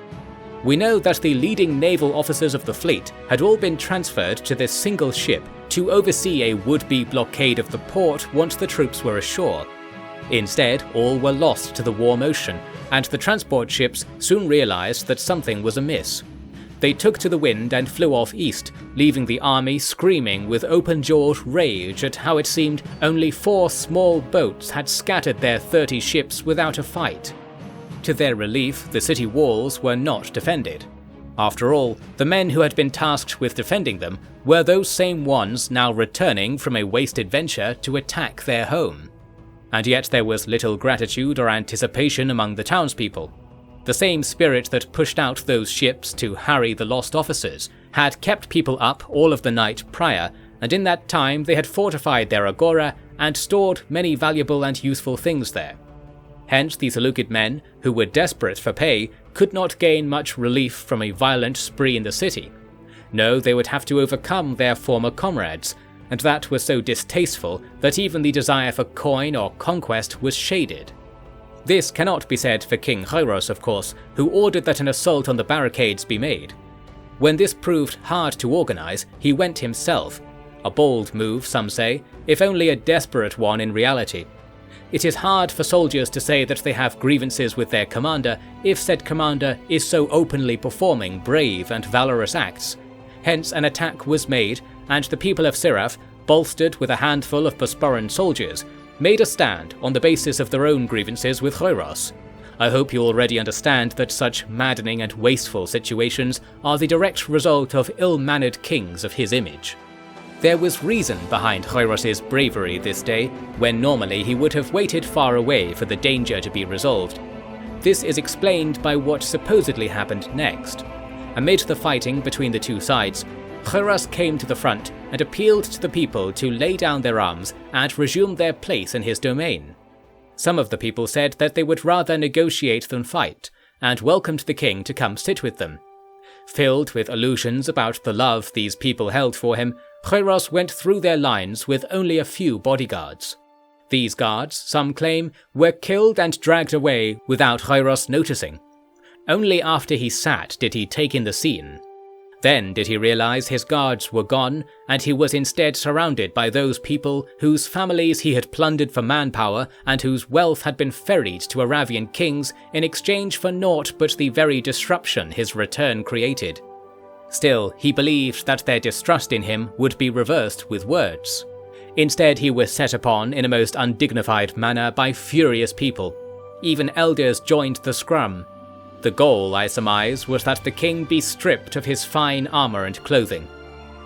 Speaker 1: We know that the leading naval officers of the fleet had all been transferred to this single ship to oversee a would-be blockade of the port once the troops were ashore. Instead, all were lost to the warm ocean, and the transport ships soon realized that something was amiss. They took to the wind and flew off east, leaving the army screaming with open-jawed rage at how it seemed only 4 small boats had scattered their 30 ships without a fight. To their relief, the city walls were not defended. After all, the men who had been tasked with defending them were those same ones now returning from a wasted venture to attack their home. And yet there was little gratitude or anticipation among the townspeople. The same spirit that pushed out those ships to harry the lost officers had kept people up all of the night prior, and in that time they had fortified their agora and stored many valuable and useful things there. Hence the Seleucid men, who were desperate for pay, could not gain much relief from a violent spree in the city. No, they would have to overcome their former comrades, and that was so distasteful that even the desire for coin or conquest was shaded. This cannot be said for King Choiros, of course, who ordered that an assault on the barricades be made. When this proved hard to organize, he went himself. A bold move, some say, if only a desperate one in reality. It is hard for soldiers to say that they have grievances with their commander if said commander is so openly performing brave and valorous acts. Hence an attack was made, and the people of Siraf, bolstered with a handful of Bosporan soldiers, made a stand on the basis of their own grievances with Hoyros. I hope you already understand that such maddening and wasteful situations are the direct result of ill-mannered kings of his image. There was reason behind Hoyros' bravery this day, when normally he would have waited far away for the danger to be resolved. This is explained by what supposedly happened next. Amid the fighting between the two sides, Hoyros came to the front and appealed to the people to lay down their arms and resume their place in his domain. Some of the people said that they would rather negotiate than fight, and welcomed the king to come sit with them. Filled with illusions about the love these people held for him, Hoyros went through their lines with only a few bodyguards. These guards, some claim, were killed and dragged away without Hoyros noticing. Only after he sat did he take in the scene. Then did he realize his guards were gone, and he was instead surrounded by those people whose families he had plundered for manpower and whose wealth had been ferried to Aravian kings in exchange for naught but the very disruption his return created. Still, he believed that their distrust in him would be reversed with words. Instead, he was set upon in a most undignified manner by furious people. Even elders joined the scrum. The goal, I surmise, was that the king be stripped of his fine armour and clothing.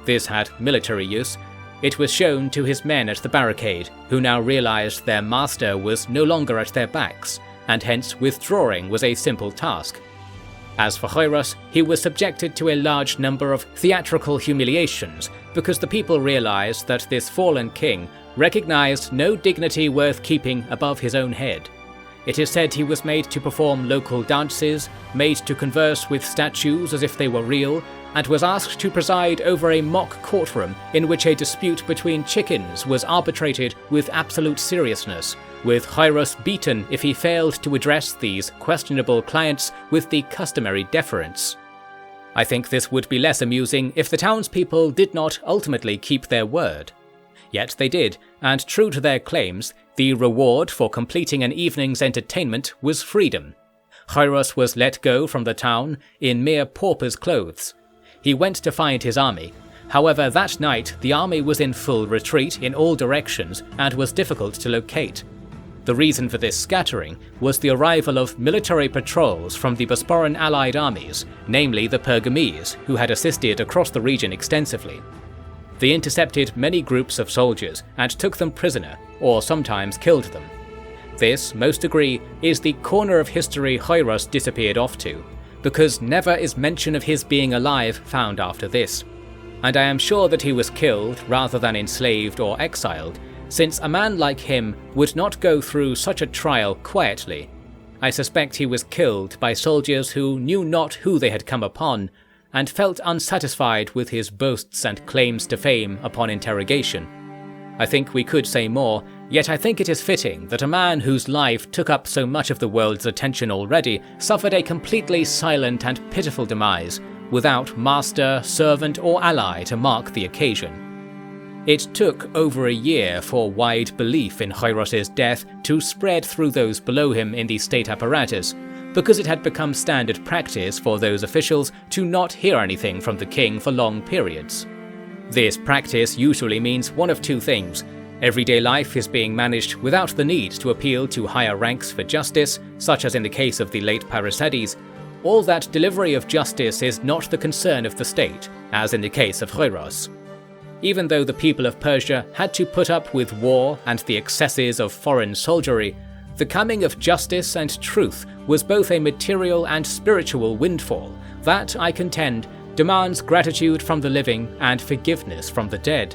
Speaker 1: This had military use. It was shown to his men at the barricade, who now realized their master was no longer at their backs, and hence withdrawing was a simple task. As for Hoyros, he was subjected to a large number of theatrical humiliations because the people realized that this fallen king recognized no dignity worth keeping above his own head. It is said he was made to perform local dances, made to converse with statues as if they were real, and was asked to preside over a mock courtroom in which a dispute between chickens was arbitrated with absolute seriousness, with Hoyros beaten if he failed to address these questionable clients with the customary deference. I think this would be less amusing if the townspeople did not ultimately keep their word. Yet they did, and true to their claims, the reward for completing an evening's entertainment was freedom. Hoyros was let go from the town in mere pauper's clothes. He went to find his army. However, that night the army was in full retreat in all directions and was difficult to locate. The reason for this scattering was the arrival of military patrols from the Bosporan allied armies, namely the Pergamese, who had assisted across the region extensively. They intercepted many groups of soldiers and took them prisoner, or sometimes killed them. This, most agree, is the corner of history Hoyros disappeared off to, because never is mention of his being alive found after this. And I am sure that he was killed rather than enslaved or exiled, since a man like him would not go through such a trial quietly. I suspect he was killed by soldiers who knew not who they had come upon, and felt unsatisfied with his boasts and claims to fame upon interrogation. I think we could say more, yet I think it is fitting that a man whose life took up so much of the world's attention already suffered a completely silent and pitiful demise, without master, servant, or ally to mark the occasion. It took over a year for wide belief in Hoyros' death to spread through those below him in the state apparatus, because it had become standard practice for those officials to not hear anything from the king for long periods. This practice usually means one of two things. Everyday life is being managed without the need to appeal to higher ranks for justice, such as in the case of the late Parasides, or that delivery of justice is not the concern of the state, as in the case of Hoyros. Even though the people of Persia had to put up with war and the excesses of foreign soldiery, the coming of justice and truth was both a material and spiritual windfall that, I contend, demands gratitude from the living and forgiveness from the dead.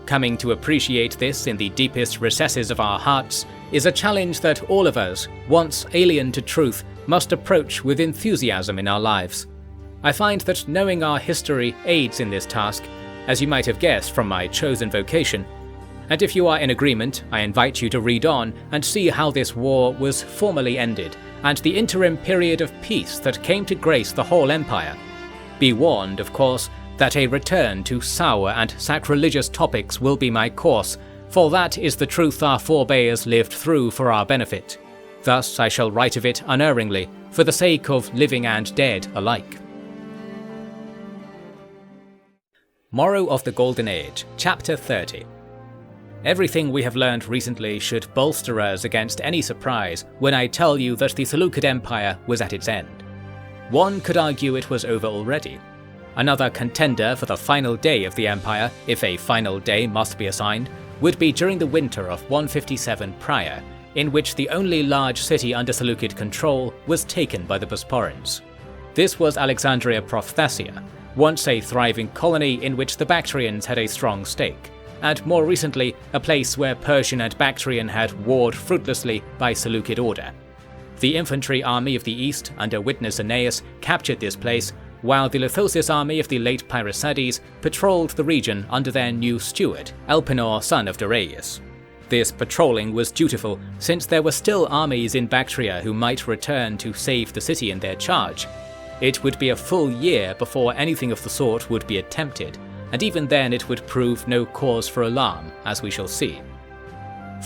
Speaker 1: Coming to appreciate this in the deepest recesses of our hearts is a challenge that all of us, once alien to truth, must approach with enthusiasm in our lives. I find that knowing our history aids in this task, as you might have guessed from my chosen vocation. And if you are in agreement, I invite you to read on and see how this war was formally ended, and the interim period of peace that came to grace the whole empire. Be warned, of course, that a return to sour and sacrilegious topics will be my course, For that is the truth our forebears lived through for our benefit. Thus I shall write of it unerringly, for the sake of living and dead alike. Morrow of the Golden Age, Chapter 30. Everything we have learned recently should bolster us against any surprise when I tell you that the Seleucid Empire was at its end. One could argue it was over already. Another contender for the final day of the empire, if a final day must be assigned, would be during the winter of 157 prior, in which the only large city under Seleucid control was taken by the Bosporans. This was Alexandria Prophthesia, once a thriving colony in which the Bactrians had a strong stake, and more recently a place where Persian and Bactrian had warred fruitlessly by Seleucid order. The infantry army of the east, under witness Aeneas, captured this place, while the Lithosis army of the late Pyrrhosides patrolled the region under their new steward, Elpenor, son of Darius. This patrolling was dutiful, since there were still armies in Bactria who might return to save the city in their charge. It would be a full year before anything of the sort would be attempted, and even then it would prove no cause for alarm, as we shall see.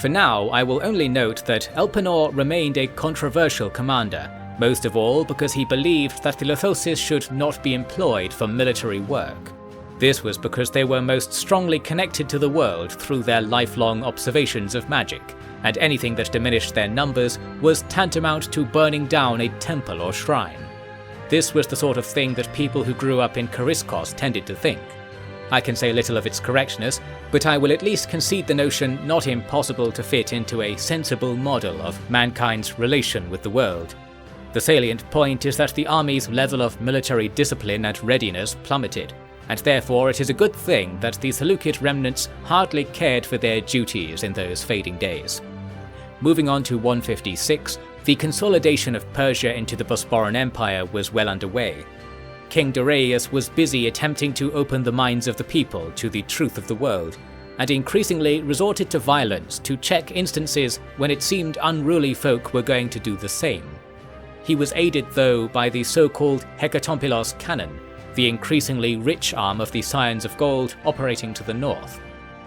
Speaker 1: For now, I will only note that Elpenor remained a controversial commander, most of all because he believed that the Lithosis should not be employed for military work. This was because they were most strongly connected to the world through their lifelong observations of magic, and anything that diminished their numbers was tantamount to burning down a temple or shrine. This was the sort of thing that people who grew up in Kariskos tended to think. I can say little of its correctness, but I will at least concede the notion not impossible to fit into a sensible model of mankind's relation with the world. The salient point is that the army's level of military discipline and readiness plummeted, and therefore it is a good thing that the Seleucid remnants hardly cared for their duties in those fading days. Moving on to 156, the consolidation of Persia into the Bosporan Empire was well underway. King Darius was busy attempting to open the minds of the people to the truth of the world, and increasingly resorted to violence to check instances when it seemed unruly folk were going to do the same. He was aided though by the so-called Hekatompilos Canon, the increasingly rich arm of the Scions of Gold operating to the north.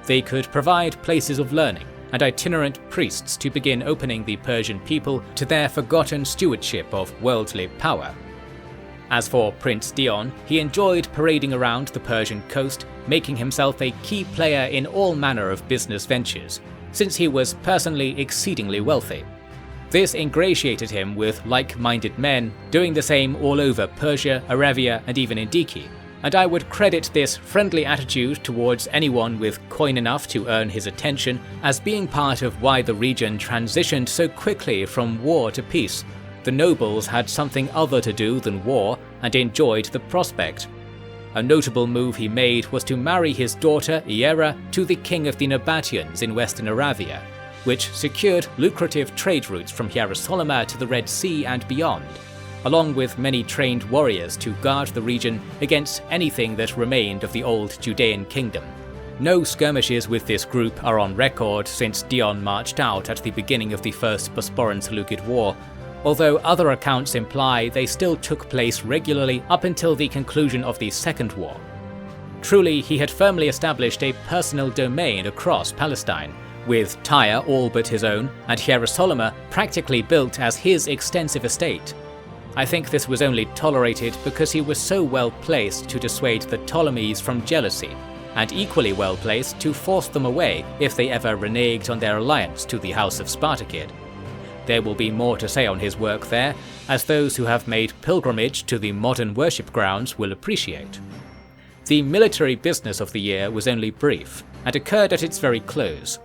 Speaker 1: They could provide places of learning and itinerant priests to begin opening the Persian people to their forgotten stewardship of worldly power. As for Prince Dion, he enjoyed parading around the Persian coast, making himself a key player in all manner of business ventures, since he was personally exceedingly wealthy. This ingratiated him with like-minded men doing the same all over Persia, Arabia, and even Indiki, and I would credit this friendly attitude towards anyone with coin enough to earn his attention as being part of why the region transitioned so quickly from war to peace. The nobles had something other to do than war and enjoyed the prospect. A notable move he made was to marry his daughter Iera to the king of the Nabateans in western Arabia, which secured lucrative trade routes from Hierosolyma to the Red Sea and beyond, along with many trained warriors to guard the region against anything that remained of the old Judean kingdom. No skirmishes with this group are on record since Dion marched out at the beginning of the First Bosporan-Seleucid War, although other accounts imply they still took place regularly up until the conclusion of the Second War. Truly, he had firmly established a personal domain across Palestine, with Tyre all but his own, and Hierosolyma practically built as his extensive estate. I think this was only tolerated because he was so well placed to dissuade the Ptolemies from jealousy, and equally well placed to force them away if they ever reneged on their alliance to the House of Spartacid. There will be more to say on his work there, as those who have made pilgrimage to the modern worship grounds will appreciate. The military business of the year was only brief, and occurred at its very close.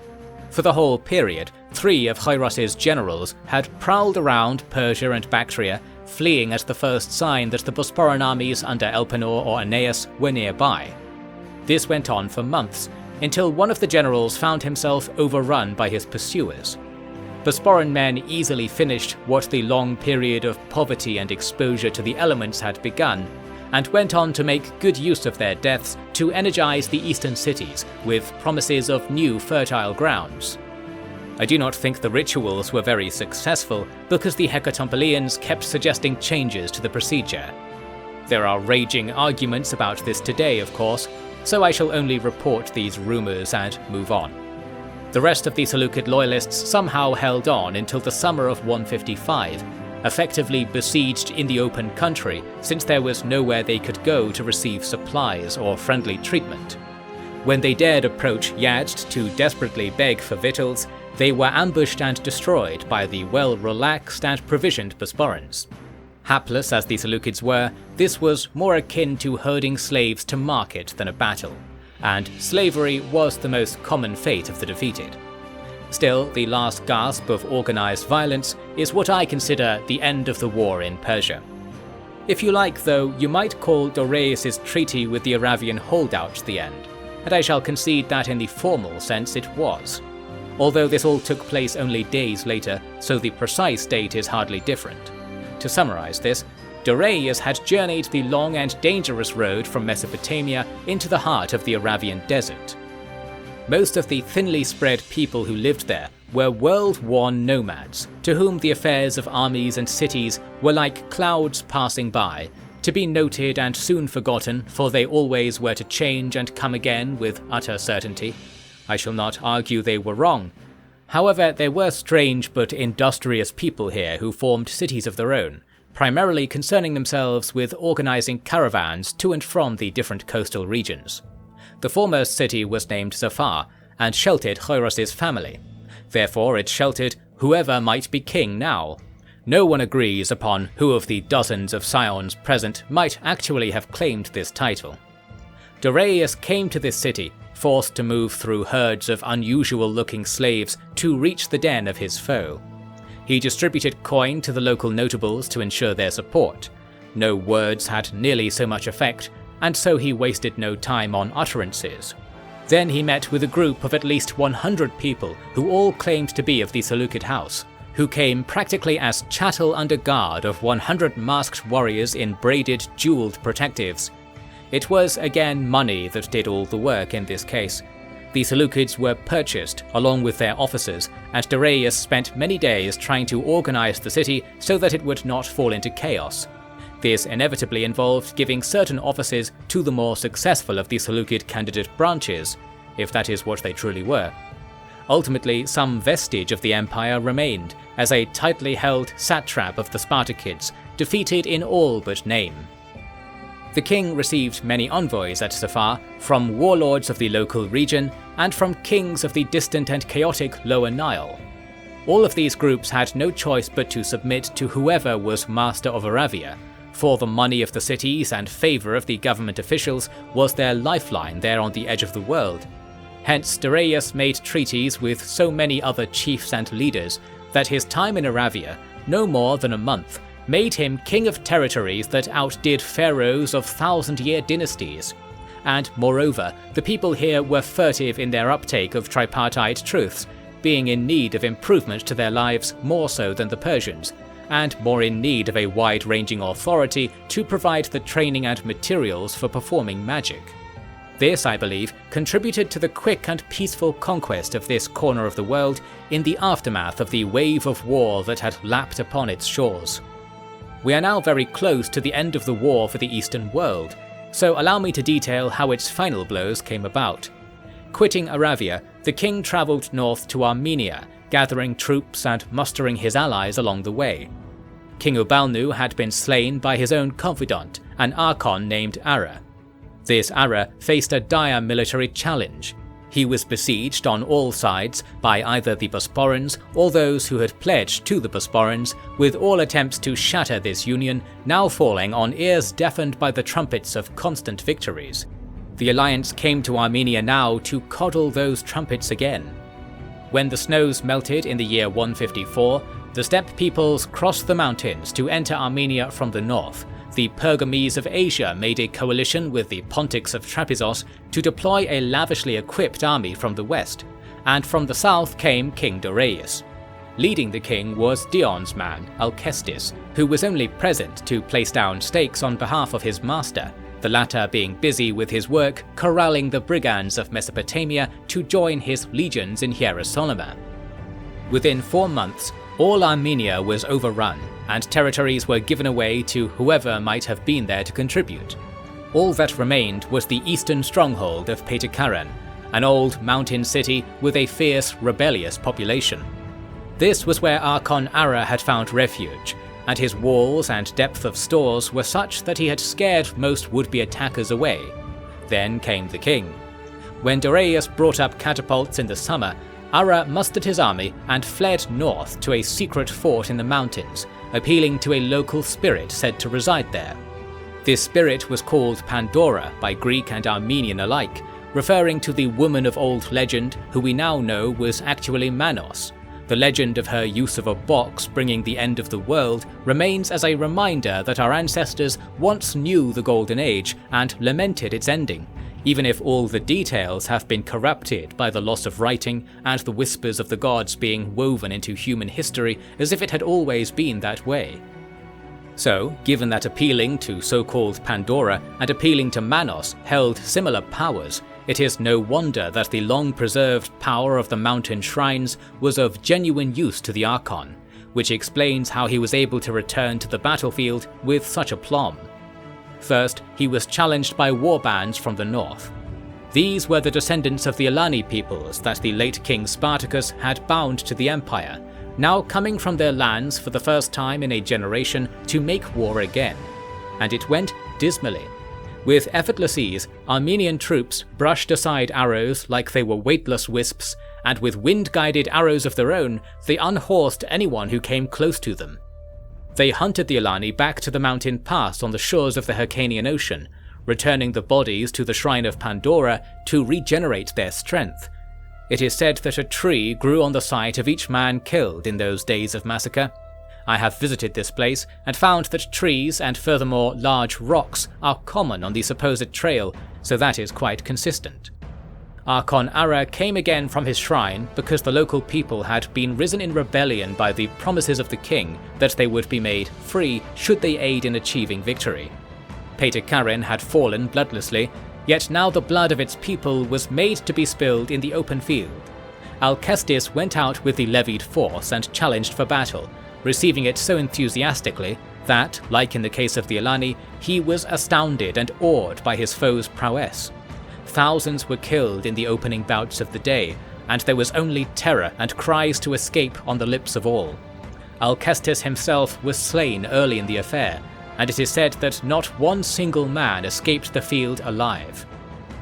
Speaker 1: For the whole period, 3 of Hyros's generals had prowled around Persia and Bactria, fleeing at the first sign that the Bosporan armies under Elpenor or Aeneas were nearby. This went on for months, until one of the generals found himself overrun by his pursuers. Bosporan men easily finished what the long period of poverty and exposure to the elements had begun, and went on to make good use of their deaths to energize the eastern cities with promises of new fertile grounds. I do not think the rituals were very successful because the Hecatompylians kept suggesting changes to the procedure. There are raging arguments about this today, of course, so I shall only report these rumors and move on. The rest of the Seleucid loyalists somehow held on until the summer of 155, effectively besieged in the open country since there was nowhere they could go to receive supplies or friendly treatment. When they dared approach Yazd to desperately beg for victuals, they were ambushed and destroyed by the well-relaxed and provisioned Bosporans. Hapless as the Seleucids were, this was more akin to herding slaves to market than a battle, and slavery was the most common fate of the defeated. Still, the last gasp of organised violence is what I consider the end of the war in Persia. If you like though, you might call Darius' treaty with the Arabian holdouts the end, and I shall concede that in the formal sense it was. Although this all took place only days later, so the precise date is hardly different. To summarise this, Darius had journeyed the long and dangerous road from Mesopotamia into the heart of the Arabian desert. Most of the thinly spread people who lived there were world-worn nomads, to whom the affairs of armies and cities were like clouds passing by, to be noted and soon forgotten, for they always were to change and come again with utter certainty. I shall not argue they were wrong. However, there were strange but industrious people here who formed cities of their own, primarily concerning themselves with organising caravans to and from the different coastal regions. The foremost city was named Zafar, and sheltered Horus's family. Therefore it sheltered whoever might be king now. No one agrees upon who of the dozens of scions present might actually have claimed this title. Darius came to this city, forced to move through herds of unusual-looking slaves to reach the den of his foe. He distributed coin to the local notables to ensure their support. No words had nearly so much effect, and so he wasted no time on utterances. Then he met with a group of at least 100 people who all claimed to be of the Seleucid house, who came practically as chattel under guard of 100 masked warriors in braided, jeweled protectives. It was again money that did all the work in this case. The Seleucids were purchased along with their officers, and Darius spent many days trying to organize the city so that it would not fall into chaos. This inevitably involved giving certain offices to the more successful of the Seleucid candidate branches, if that is what they truly were. Ultimately, some vestige of the empire remained, as a tightly held satrap of the Spartakids, defeated in all but name. The king received many envoys at Zafar, from warlords of the local region, and from kings of the distant and chaotic Lower Nile. All of these groups had no choice but to submit to whoever was master of Aravia, for the money of the cities and favour of the government officials was their lifeline there on the edge of the world. Hence Darius made treaties with so many other chiefs and leaders that his time in Aravia, no more than a month, made him king of territories that outdid pharaohs of thousand-year dynasties. And moreover, the people here were furtive in their uptake of tripartite truths, being in need of improvement to their lives more so than the Persians, and more in need of a wide-ranging authority to provide the training and materials for performing magic. This, I believe, contributed to the quick and peaceful conquest of this corner of the world in the aftermath of the wave of war that had lapped upon its shores. We are now very close to the end of the war for the Eastern world, so allow me to detail how its final blows came about. Quitting Aravia, the king travelled north to Armenia, gathering troops and mustering his allies along the way. King Ubalnu had been slain by his own confidant, an archon named Ara. This Ara faced a dire military challenge. He was besieged on all sides by either the Bosporans or those who had pledged to the Bosporans, with all attempts to shatter this union now falling on ears deafened by the trumpets of constant victories. The alliance came to Armenia now to coddle those trumpets again. When the snows melted in the year 154, the steppe peoples crossed the mountains to enter Armenia from the north. The Pergames of Asia made a coalition with the Pontics of Trapezus to deploy a lavishly equipped army from the west, and from the south came King Darius. Leading the king was Dion's man, Alcestis, who was only present to place down stakes on behalf of his master, the latter being busy with his work corralling the brigands of Mesopotamia to join his legions in Hierosolyma. Within 4 months, all Armenia was overrun, and territories were given away to whoever might have been there to contribute. All that remained was the eastern stronghold of Patikaran, an old mountain city with a fierce, rebellious population. This was where Archon Ara had found refuge, and his walls and depth of stores were such that he had scared most would-be attackers away. Then came the king. When Dorius brought up catapults in the summer, Ara mustered his army and fled north to a secret fort in the mountains, appealing to a local spirit said to reside there. This spirit was called Pandora by Greek and Armenian alike, referring to the woman of old legend who we now know was actually Manos. The legend of her use of a box bringing the end of the world remains as a reminder that our ancestors once knew the Golden Age and lamented its ending, even if all the details have been corrupted by the loss of writing and the whispers of the gods being woven into human history as if it had always been that way. So, given that appealing to so-called Pandora and appealing to Manos held similar powers, it is no wonder that the long-preserved power of the mountain shrines was of genuine use to the Archon, which explains how he was able to return to the battlefield with such aplomb. First, he was challenged by warbands from the north. These were the descendants of the Alani peoples that the late King Spartacus had bound to the empire, now coming from their lands for the first time in a generation to make war again. And it went dismally. With effortless ease, Armenian troops brushed aside arrows like they were weightless wisps, and with wind-guided arrows of their own, they unhorsed anyone who came close to them. They hunted the Alani back to the mountain pass on the shores of the Hyrcanian Ocean, returning the bodies to the shrine of Pandora to regenerate their strength. It is said that a tree grew on the site of each man killed in those days of massacre. I have visited this place and found that trees and furthermore large rocks are common on the supposed trail, so that is quite consistent. Archon Ara came again from his shrine because the local people had been risen in rebellion by the promises of the king that they would be made free should they aid in achieving victory. Pater Karen had fallen bloodlessly, yet now the blood of its people was made to be spilled in the open field. Alcestis went out with the levied force and challenged for battle, receiving it so enthusiastically that, like in the case of the Alani, he was astounded and awed by his foe's prowess. Thousands were killed in the opening bouts of the day, and there was only terror and cries to escape on the lips of all. Alcestis himself was slain early in the affair, and it is said that not one single man escaped the field alive.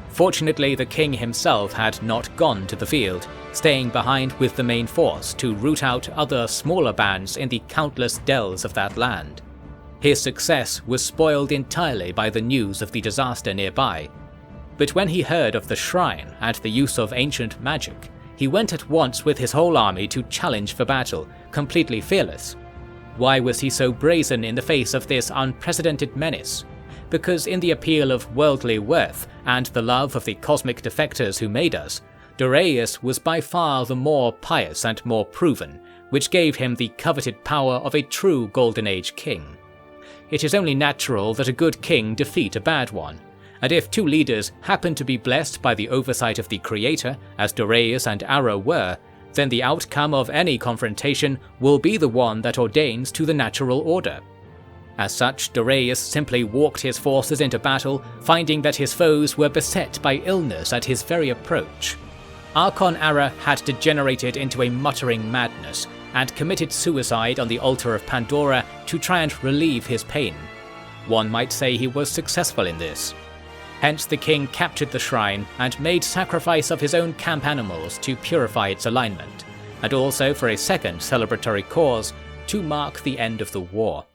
Speaker 1: Fortunately, the king himself had not gone to the field, staying behind with the main force to root out other smaller bands in the countless dells of that land. His success was spoiled entirely by the news of the disaster nearby. But when he heard of the shrine and the use of ancient magic, he went at once with his whole army to challenge for battle, completely fearless. Why was he so brazen in the face of this unprecedented menace? Because in the appeal of worldly worth and the love of the cosmic defectors who made us, Dorius was by far the more pious and more proven, which gave him the coveted power of a true Golden Age king. It is only natural that a good king defeat a bad one, and if two leaders happen to be blessed by the oversight of the Creator, as Dorius and Ara were, then the outcome of any confrontation will be the one that ordains to the natural order. As such, Dorius simply walked his forces into battle, finding that his foes were beset by illness at his very approach. Archon Ara had degenerated into a muttering madness, and committed suicide on the altar of Pandora to try and relieve his pain. One might say he was successful in this. Hence the king captured the shrine and made sacrifice of his own camp animals to purify its alignment, and also for a second celebratory cause, to mark the end of the war.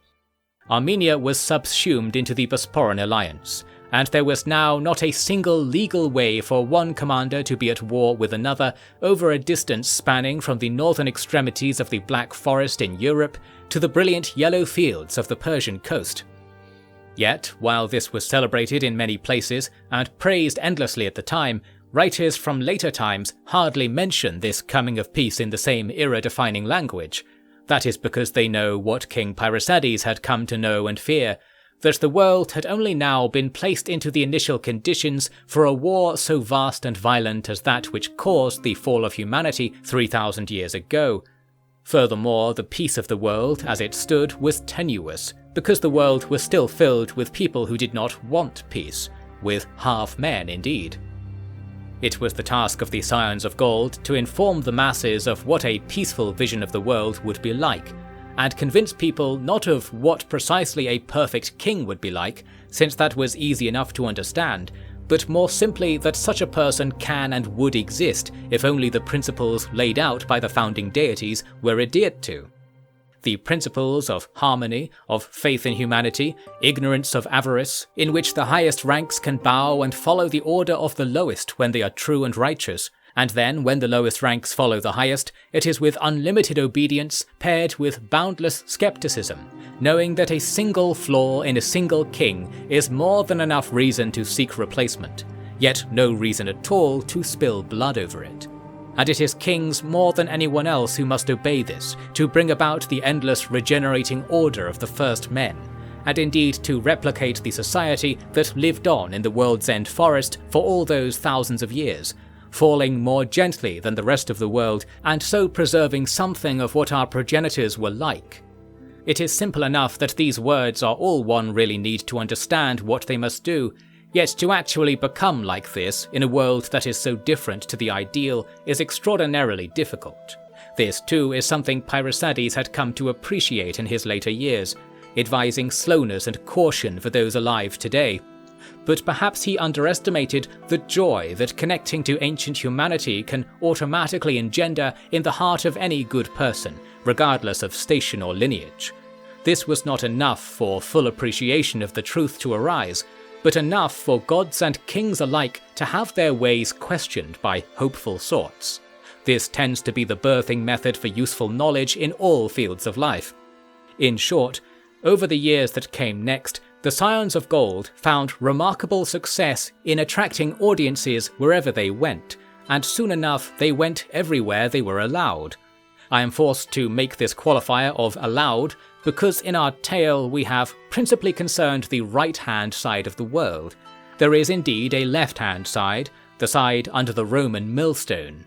Speaker 1: Armenia was subsumed into the Bosporan alliance, and there was now not a single legal way for one commander to be at war with another over a distance spanning from the northern extremities of the Black Forest in Europe to the brilliant yellow fields of the Persian coast. Yet, while this was celebrated in many places and praised endlessly at the time, writers from later times hardly mention this coming of peace in the same era-defining language. That is because they know what King Pyrrhosides had come to know and fear, that the world had only now been placed into the initial conditions for a war so vast and violent as that which caused the fall of humanity 3,000 years ago. Furthermore, the peace of the world as it stood was tenuous, because the world was still filled with people who did not want peace, with half men indeed. It was the task of the Scions of Gold to inform the masses of what a peaceful vision of the world would be like, and convince people not of what precisely a perfect king would be like, since that was easy enough to understand, but more simply that such a person can and would exist if only the principles laid out by the founding deities were adhered to. The principles of harmony, of faith in humanity, ignorance of avarice, in which the highest ranks can bow and follow the order of the lowest when they are true and righteous, and then when the lowest ranks follow the highest, it is with unlimited obedience paired with boundless skepticism, knowing that a single flaw in a single king is more than enough reason to seek replacement, yet no reason at all to spill blood over it. And it is kings more than anyone else who must obey this, to bring about the endless regenerating order of the first men, and indeed to replicate the society that lived on in the World's End forest for all those thousands of years, falling more gently than the rest of the world, and so preserving something of what our progenitors were like. It is simple enough that these words are all one really need to understand what they must do, yet to actually become like this in a world that is so different to the ideal is extraordinarily difficult. This too is something Pyrrhosides had come to appreciate in his later years, advising slowness and caution for those alive today. But perhaps he underestimated the joy that connecting to ancient humanity can automatically engender in the heart of any good person, regardless of station or lineage. This was not enough for full appreciation of the truth to arise, but enough for gods and kings alike to have their ways questioned by hopeful sorts. This tends to be the birthing method for useful knowledge in all fields of life. In short, over the years that came next, the Scions of Gold found remarkable success in attracting audiences wherever they went, and soon enough they went everywhere they were allowed. I am forced to make this qualifier of allowed because in our tale we have principally concerned the right-hand side of the world. There is indeed a left-hand side, the side under the Roman millstone.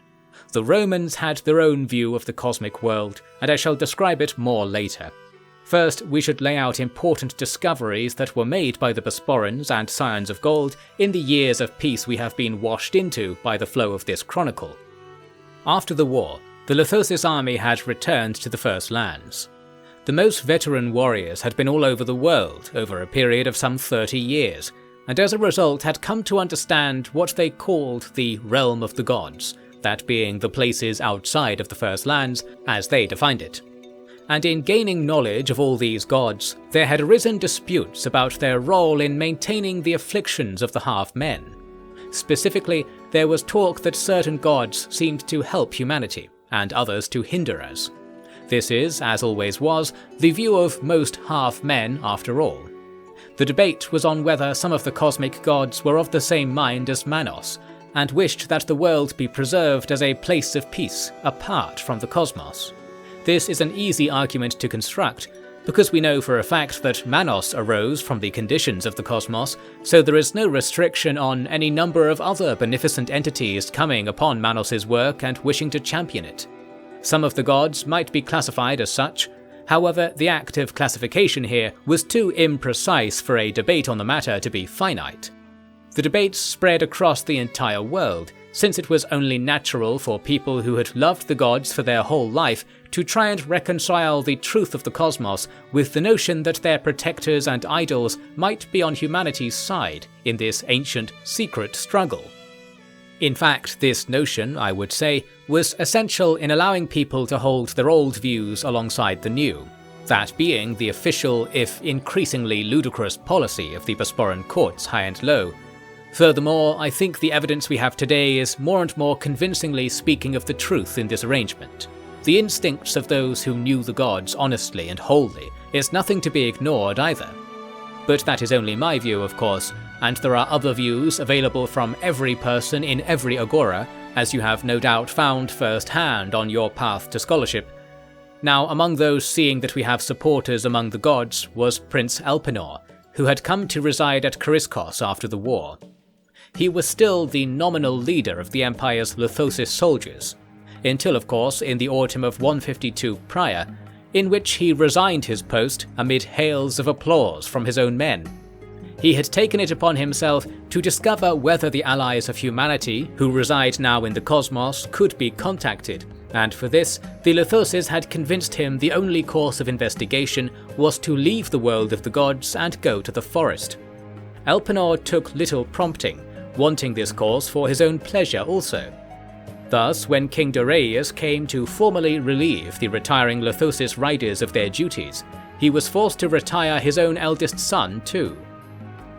Speaker 1: The Romans had their own view of the cosmic world, and I shall describe it more later. First, we should lay out important discoveries that were made by the Bosporans and Scions of Gold in the years of peace we have been washed into by the flow of this chronicle. After the war, the Lithosis army had returned to the First Lands. The most veteran warriors had been all over the world over a period of some 30 years, and as a result had come to understand what they called the realm of the gods, that being the places outside of the First Lands as they defined it. And in gaining knowledge of all these gods, there had arisen disputes about their role in maintaining the afflictions of the half-men. Specifically, there was talk that certain gods seemed to help humanity, and others to hinder us. This is, as always was, the view of most half-men after all. The debate was on whether some of the cosmic gods were of the same mind as Manos, and wished that the world be preserved as a place of peace, apart from the cosmos. This is an easy argument to construct, because we know for a fact that Manos arose from the conditions of the cosmos, so there is no restriction on any number of other beneficent entities coming upon Manos' work and wishing to champion it. Some of the gods might be classified as such, however the act of classification here was too imprecise for a debate on the matter to be finite. The debates spread across the entire world, since it was only natural for people who had loved the gods for their whole life to try and reconcile the truth of the cosmos with the notion that their protectors and idols might be on humanity's side in this ancient, secret struggle. In fact, this notion, I would say, was essential in allowing people to hold their old views alongside the new, that being the official, if increasingly ludicrous policy of the Bosporan courts high and low. Furthermore, I think the evidence we have today is more and more convincingly speaking of the truth in this arrangement. The instincts of those who knew the gods honestly and wholly is nothing to be ignored either. But that is only my view, of course, and there are other views available from every person in every agora, as you have no doubt found firsthand on your path to scholarship. Now, among those seeing that we have supporters among the gods was Prince Elpenor, who had come to reside at Chryskos after the war. He was still the nominal leader of the Empire's Lithosis soldiers, until of course in the autumn of 152 prior, in which he resigned his post amid hails of applause from his own men. He had taken it upon himself to discover whether the allies of humanity, who reside now in the cosmos, could be contacted, and for this, the Lithoses had convinced him the only course of investigation was to leave the world of the gods and go to the forest. Elpenor took little prompting, wanting this course for his own pleasure also. Thus, when King Doreus came to formally relieve the retiring Lithosis riders of their duties, he was forced to retire his own eldest son too.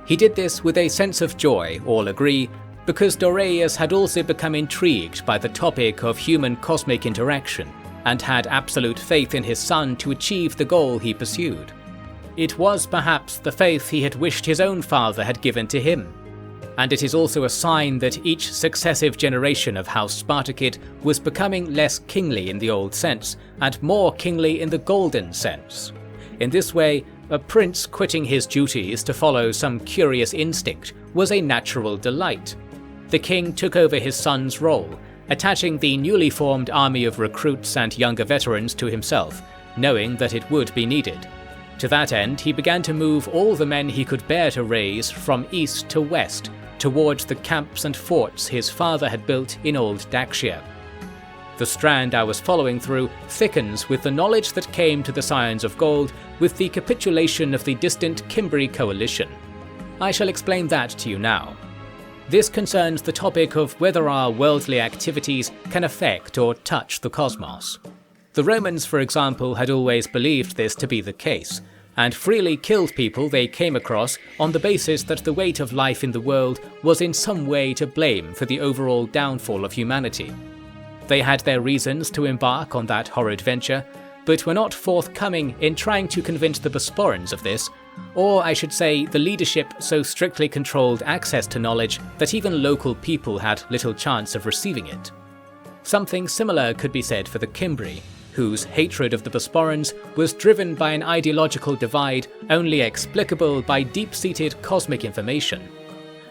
Speaker 1: He did this with a sense of joy, all agree, because Doreus had also become intrigued by the topic of human cosmic interaction, and had absolute faith in his son to achieve the goal he pursued. It was perhaps the faith he had wished his own father had given to him, and it is also a sign that each successive generation of House Spartacid was becoming less kingly in the old sense, and more kingly in the golden sense. In this way, a prince quitting his duties to follow some curious instinct was a natural delight. The king took over his son's role, attaching the newly formed army of recruits and younger veterans to himself, knowing that it would be needed. To that end, he began to move all the men he could bear to raise from east to west, towards the camps and forts his father had built in old Daxia. The strand I was following through thickens with the knowledge that came to the Scions of Gold with the capitulation of the distant Cimbri coalition. I shall explain that to you now. This concerns the topic of whether our worldly activities can affect or touch the cosmos. The Romans, for example, had always believed this to be the case, and freely killed people they came across on the basis that the weight of life in the world was in some way to blame for the overall downfall of humanity. They had their reasons to embark on that horrid venture, but were not forthcoming in trying to convince the Bosporans of this, or I should say the leadership so strictly controlled access to knowledge that even local people had little chance of receiving it. Something similar could be said for the Cimbri, whose hatred of the Bosporans was driven by an ideological divide only explicable by deep-seated cosmic information.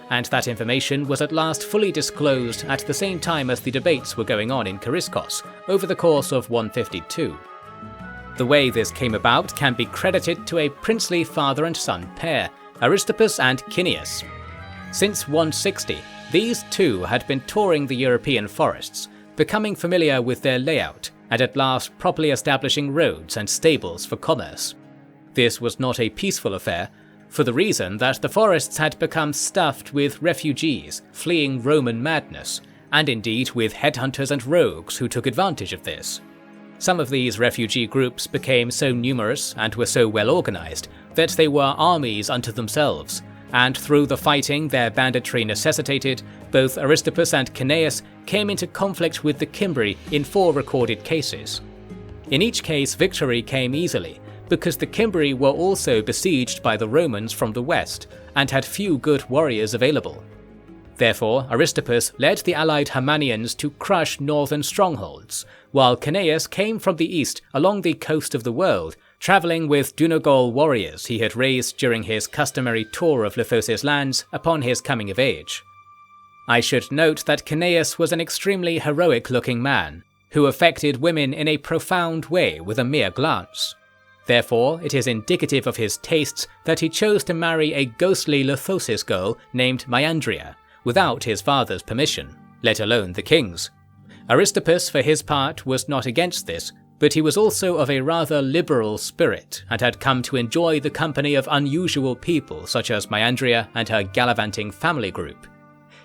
Speaker 1: And that information was at last fully disclosed at the same time as the debates were going on in Kariskos over the course of 152. The way this came about can be credited to a princely father and son pair, Aristippus and Cineas. Since 160, these two had been touring the European forests, becoming familiar with their layout, and at last properly establishing roads and stables for commerce. This was not a peaceful affair, for the reason that the forests had become stuffed with refugees fleeing Roman madness, and indeed with headhunters and rogues who took advantage of this. Some of these refugee groups became so numerous and were so well organized that they were armies unto themselves, and through the fighting their banditry necessitated, both Aristippus and Cineas came into conflict with the Cimbri in 4 recorded cases. In each case, victory came easily, because the Cimbri were also besieged by the Romans from the west, and had few good warriors available. Therefore, Aristippus led the allied Hermanians to crush northern strongholds, while Cineas came from the east along the coast of the world, travelling with Dunagol warriors he had raised during his customary tour of Lithosis lands upon his coming of age. I should note that Cineas was an extremely heroic-looking man, who affected women in a profound way with a mere glance. Therefore, it is indicative of his tastes that he chose to marry a ghostly Lithosis girl named Maiandria, without his father's permission, let alone the king's. Aristippus, for his part, was not against this, but he was also of a rather liberal spirit, and had come to enjoy the company of unusual people such as Maiandria and her gallivanting family group.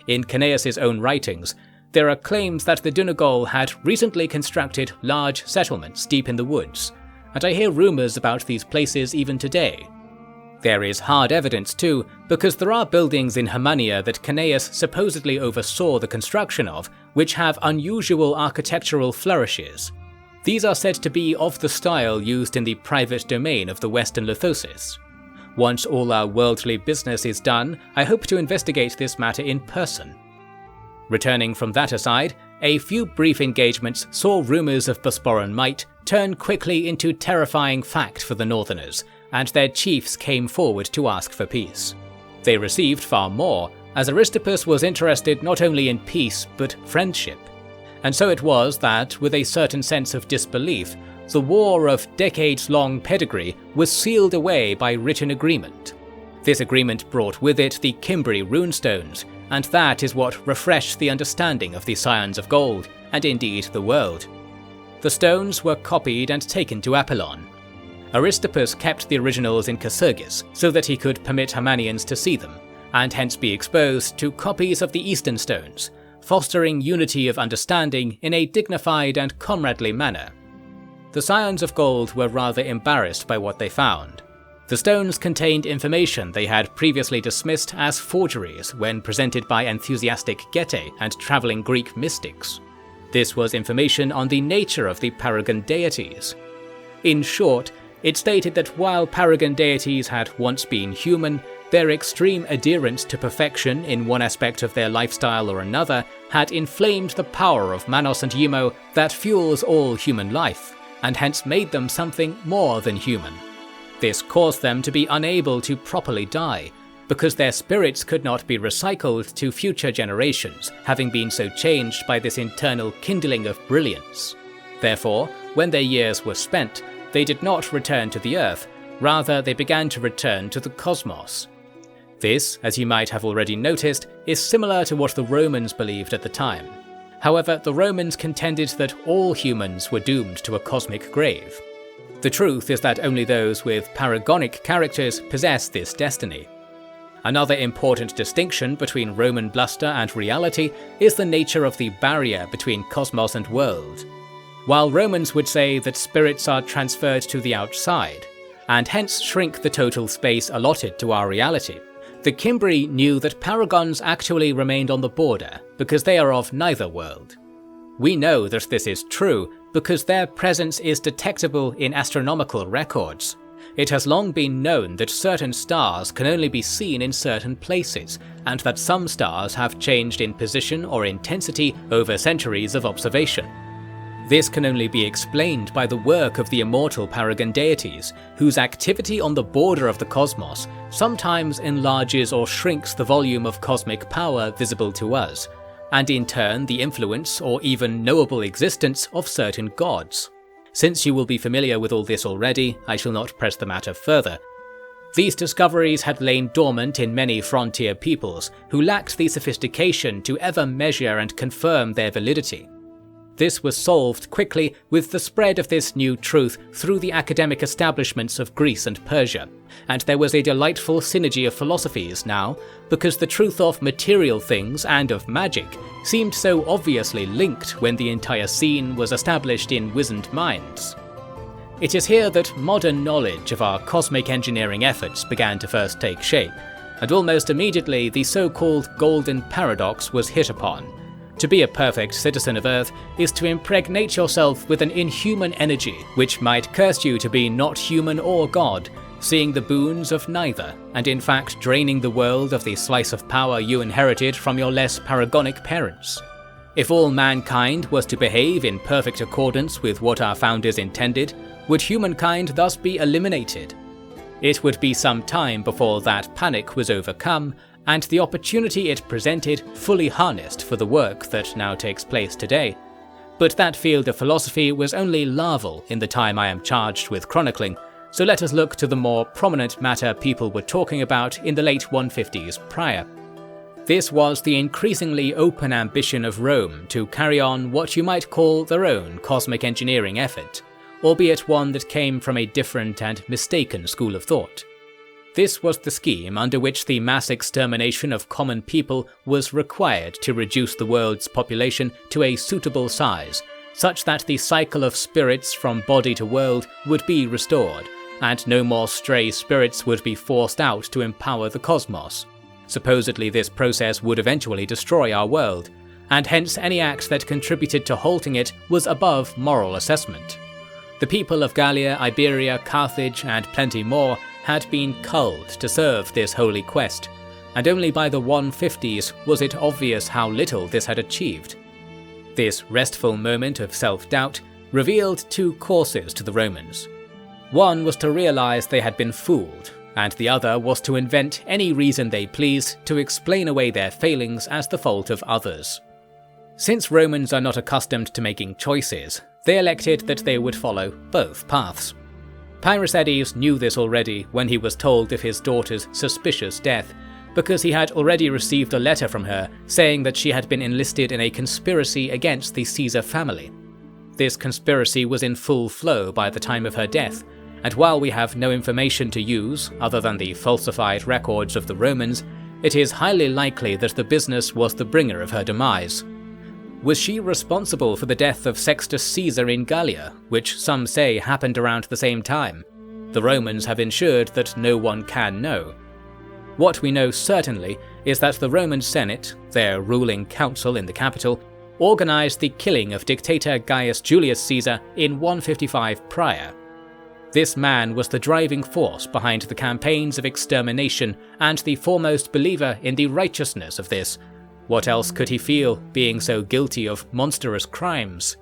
Speaker 1: In Cineas's own writings, there are claims that the Dunagol had recently constructed large settlements deep in the woods, and I hear rumours about these places even today. There is hard evidence too, because there are buildings in Hermania that Cineas supposedly oversaw the construction of, which have unusual architectural flourishes. These are said to be of the style used in the private domain of the Western Lithosis. Once all our worldly business is done, I hope to investigate this matter in person. Returning from that aside, a few brief engagements saw rumours of Bosporan might turn quickly into terrifying fact for the Northerners, and their chiefs came forward to ask for peace. They received far more, as Aristippus was interested not only in peace but friendship. And so it was that, with a certain sense of disbelief, the war of decades-long pedigree was sealed away by written agreement. This agreement brought with it the Cimmerian runestones, and that is what refreshed the understanding of the Scions of Gold, and indeed the world. The stones were copied and taken to Apollon. Aristippus kept the originals in Casurgis so that he could permit Himanians to see them, and hence be exposed to copies of the Eastern stones, fostering unity of understanding in a dignified and comradely manner. The Scions of Gold were rather embarrassed by what they found. The stones contained information they had previously dismissed as forgeries when presented by enthusiastic Getae and travelling Greek mystics. This was information on the nature of the Paragon deities. In short, it stated that while Paragon deities had once been human, their extreme adherence to perfection in one aspect of their lifestyle or another had inflamed the power of Manos and Imo that fuels all human life, and hence made them something more than human. This caused them to be unable to properly die, because their spirits could not be recycled to future generations, having been so changed by this internal kindling of brilliance. Therefore, when their years were spent, they did not return to the Earth, rather they began to return to the cosmos. This, as you might have already noticed, is similar to what the Romans believed at the time. However, the Romans contended that all humans were doomed to a cosmic grave. The truth is that only those with paragonic characters possess this destiny. Another important distinction between Roman bluster and reality is the nature of the barrier between cosmos and world. While Romans would say that spirits are transferred to the outside, and hence shrink the total space allotted to our reality, the Cimmeri knew that paragons actually remained on the border because they are of neither world. We know that this is true because their presence is detectable in astronomical records. It has long been known that certain stars can only be seen in certain places, and that some stars have changed in position or intensity over centuries of observation. This can only be explained by the work of the immortal Paragon deities, whose activity on the border of the cosmos sometimes enlarges or shrinks the volume of cosmic power visible to us, and in turn the influence or even knowable existence of certain gods. Since you will be familiar with all this already, I shall not press the matter further. These discoveries had lain dormant in many frontier peoples who lacked the sophistication to ever measure and confirm their validity. This was solved quickly with the spread of this new truth through the academic establishments of Greece and Persia, and there was a delightful synergy of philosophies now, because the truth of material things and of magic seemed so obviously linked when the entire scene was established in wizened minds. It is here that modern knowledge of our cosmic engineering efforts began to first take shape, and almost immediately the so-called Golden Paradox was hit upon. To be a perfect citizen of Earth is to impregnate yourself with an inhuman energy which might curse you to be not human or god, seeing the boons of neither, and in fact draining the world of the slice of power you inherited from your less paragonic parents. If all mankind was to behave in perfect accordance with what our founders intended, would humankind thus be eliminated? It would be some time before that panic was overcome, and the opportunity it presented fully harnessed for the work that now takes place today. But that field of philosophy was only larval in the time I am charged with chronicling, so let us look to the more prominent matter people were talking about in the late 150s prior. This was the increasingly open ambition of Rome to carry on what you might call their own cosmic engineering effort, albeit one that came from a different and mistaken school of thought. This was the scheme under which the mass extermination of common people was required to reduce the world's population to a suitable size, such that the cycle of spirits from body to world would be restored, and no more stray spirits would be forced out to empower the cosmos. Supposedly this process would eventually destroy our world, and hence any act that contributed to halting it was above moral assessment. The people of Gallia, Iberia, Carthage, and plenty more had been culled to serve this holy quest, and only by the 150s was it obvious how little this had achieved. This restful moment of self-doubt revealed two courses to the Romans. One was to realize they had been fooled, and the other was to invent any reason they pleased to explain away their failings as the fault of others. Since Romans are not accustomed to making choices, they elected that they would follow both paths. Pairicedes knew this already when he was told of his daughter's suspicious death, because he had already received a letter from her saying that she had been enlisted in a conspiracy against the Caesar family. This conspiracy was in full flow by the time of her death, and while we have no information to use other than the falsified records of the Romans, it is highly likely that the business was the bringer of her demise. Was she responsible for the death of Sextus Caesar in Gallia, which some say happened around the same time? The Romans have ensured that no one can know. What we know certainly is that the Roman Senate, their ruling council in the capital, organized the killing of dictator Gaius Julius Caesar in 155 prior. This man was the driving force behind the campaigns of extermination and the foremost believer in the righteousness of this. What else could he feel, being so guilty of monstrous crimes?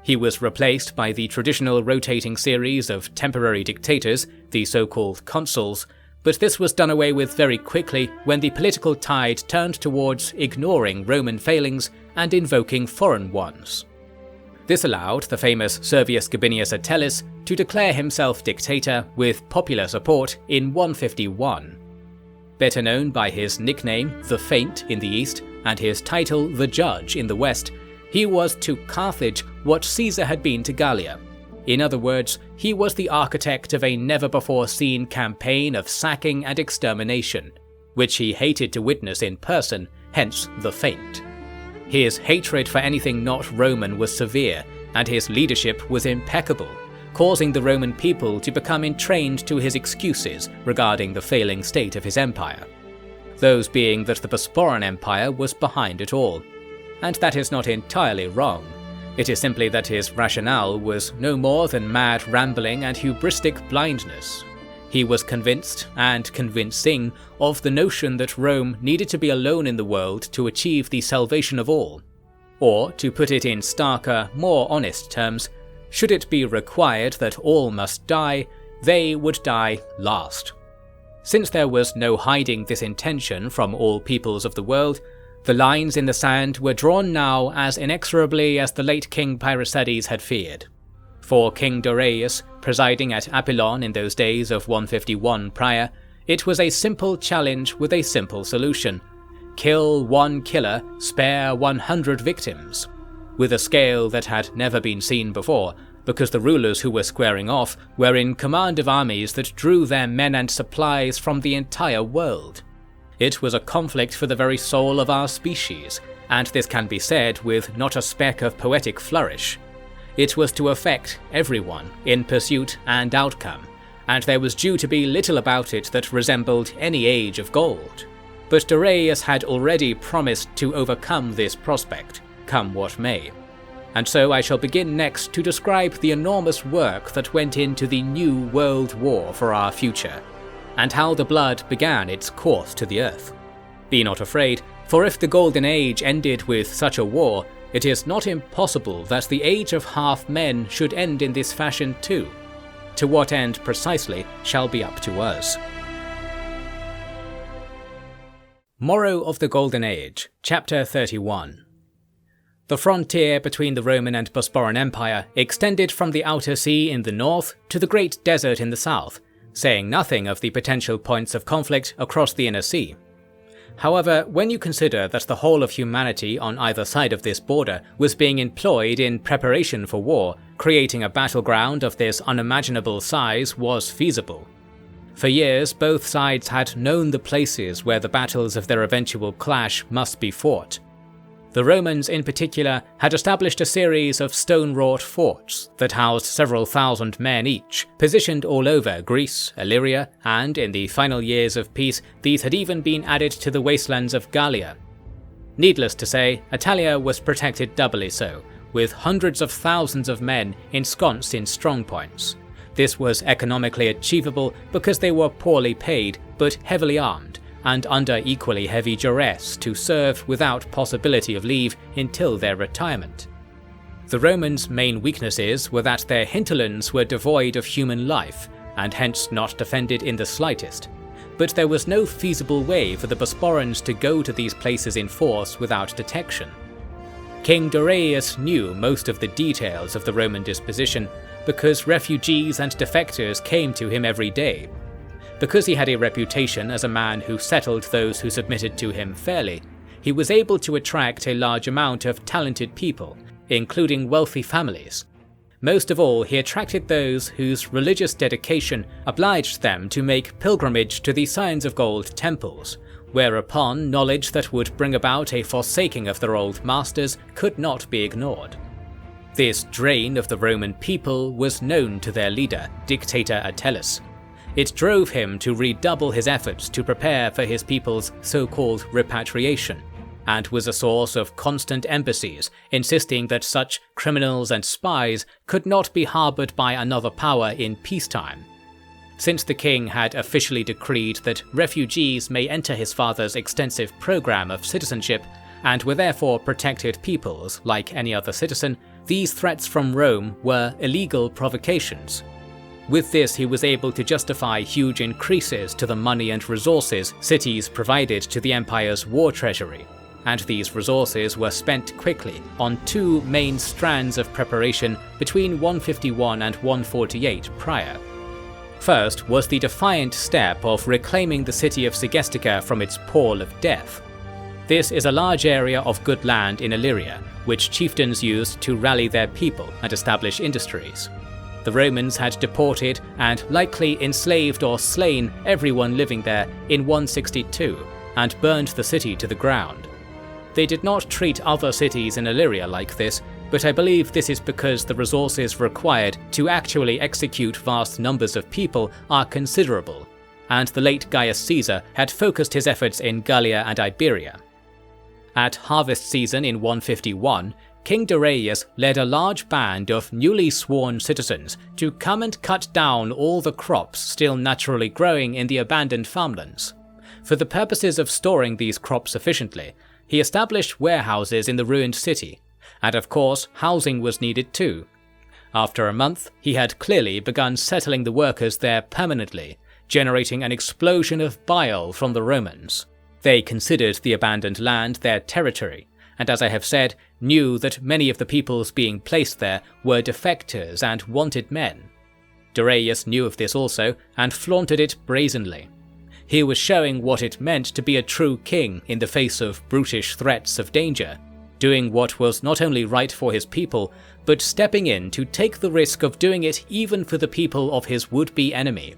Speaker 1: He was replaced by the traditional rotating series of temporary dictators, the so-called consuls, but this was done away with very quickly when the political tide turned towards ignoring Roman failings and invoking foreign ones. This allowed the famous Servius Gabinius Atellus to declare himself dictator with popular support in 151. Better known by his nickname the Feint in the east and his title the Judge in the west, he was to Carthage what Caesar had been to Gallia. In other words, he was the architect of a never-before-seen campaign of sacking and extermination, which he hated to witness in person, hence the Feint. His hatred for anything not Roman was severe, and his leadership was impeccable, causing the Roman people to become entrained to his excuses regarding the failing state of his empire. Those being that the Bosporan Empire was behind it all. And that is not entirely wrong. It is simply that his rationale was no more than mad rambling and hubristic blindness. He was convinced, and convincing, of the notion that Rome needed to be alone in the world to achieve the salvation of all. Or, to put it in starker, more honest terms, should it be required that all must die, they would die last. Since there was no hiding this intention from all peoples of the world, the lines in the sand were drawn now as inexorably as the late King Pairicedes had feared. For King Dorius, presiding at Apollon in those days of 151 prior, it was a simple challenge with a simple solution. Kill one killer, spare 100 victims. With a scale that had never been seen before, because the rulers who were squaring off were in command of armies that drew their men and supplies from the entire world. It was a conflict for the very soul of our species, and this can be said with not a speck of poetic flourish. It was to affect everyone in pursuit and outcome, and there was due to be little about it that resembled any age of gold. But Dorius had already promised to overcome this prospect, come what may. And so I shall begin next to describe the enormous work that went into the new world war for our future, and how the blood began its course to the earth. Be not afraid, for if the Golden Age ended with such a war, it is not impossible that the age of half men should end in this fashion too. To what end precisely shall be up to us. Morrow of the Golden Age, Chapter 31. The frontier between the Roman and Bosporan Empire extended from the outer sea in the north to the Great Desert in the south, saying nothing of the potential points of conflict across the inner sea. However, when you consider that the whole of humanity on either side of this border was being employed in preparation for war, creating a battleground of this unimaginable size was feasible. For years, both sides had known the places where the battles of their eventual clash must be fought. The Romans in particular had established a series of stone-wrought forts that housed several thousand men each, positioned all over Greece, Illyria, and in the final years of peace these had even been added to the wastelands of Gallia. Needless to say, Italia was protected doubly so, with hundreds of thousands of men ensconced in strongpoints. This was economically achievable because they were poorly paid but heavily armed, and under equally heavy duress to serve without possibility of leave until their retirement. The Romans' main weaknesses were that their hinterlands were devoid of human life, and hence not defended in the slightest, but there was no feasible way for the Bosporans to go to these places in force without detection. King Darius knew most of the details of the Roman disposition because refugees and defectors came to him every day. Because he had a reputation as a man who settled those who submitted to him fairly, he was able to attract a large amount of talented people, including wealthy families. Most of all, he attracted those whose religious dedication obliged them to make pilgrimage to the Signs of Gold temples, whereupon knowledge that would bring about a forsaking of their old masters could not be ignored. This drain of the Roman people was known to their leader, dictator Attalus. It drove him to redouble his efforts to prepare for his people's so-called repatriation, and was a source of constant embassies insisting that such criminals and spies could not be harboured by another power in peacetime. Since the king had officially decreed that refugees may enter his father's extensive program of citizenship, and were therefore protected peoples like any other citizen, these threats from Rome were illegal provocations. With this, he was able to justify huge increases to the money and resources cities provided to the empire's war treasury, and these resources were spent quickly on two main strands of preparation between 151 and 148 prior. First was the defiant step of reclaiming the city of Segestica from its pall of death. This is a large area of good land in Illyria, which chieftains used to rally their people and establish industries. The Romans had deported and likely enslaved or slain everyone living there in 162 and burned the city to the ground. They did not treat other cities in Illyria like this, but I believe this is because the resources required to actually execute vast numbers of people are considerable, and the late Gaius Caesar had focused his efforts in Gallia and Iberia. At harvest season in 151, King Darius led a large band of newly sworn citizens to come and cut down all the crops still naturally growing in the abandoned farmlands. For the purposes of storing these crops efficiently, he established warehouses in the ruined city, and of course housing was needed too. After a month, he had clearly begun settling the workers there permanently, generating an explosion of bile from the Romans. They considered the abandoned land their territory, and as I have said, knew that many of the peoples being placed there were defectors and wanted men. Darius knew of this also, and flaunted it brazenly. He was showing what it meant to be a true king in the face of brutish threats of danger, doing what was not only right for his people, but stepping in to take the risk of doing it even for the people of his would-be enemy.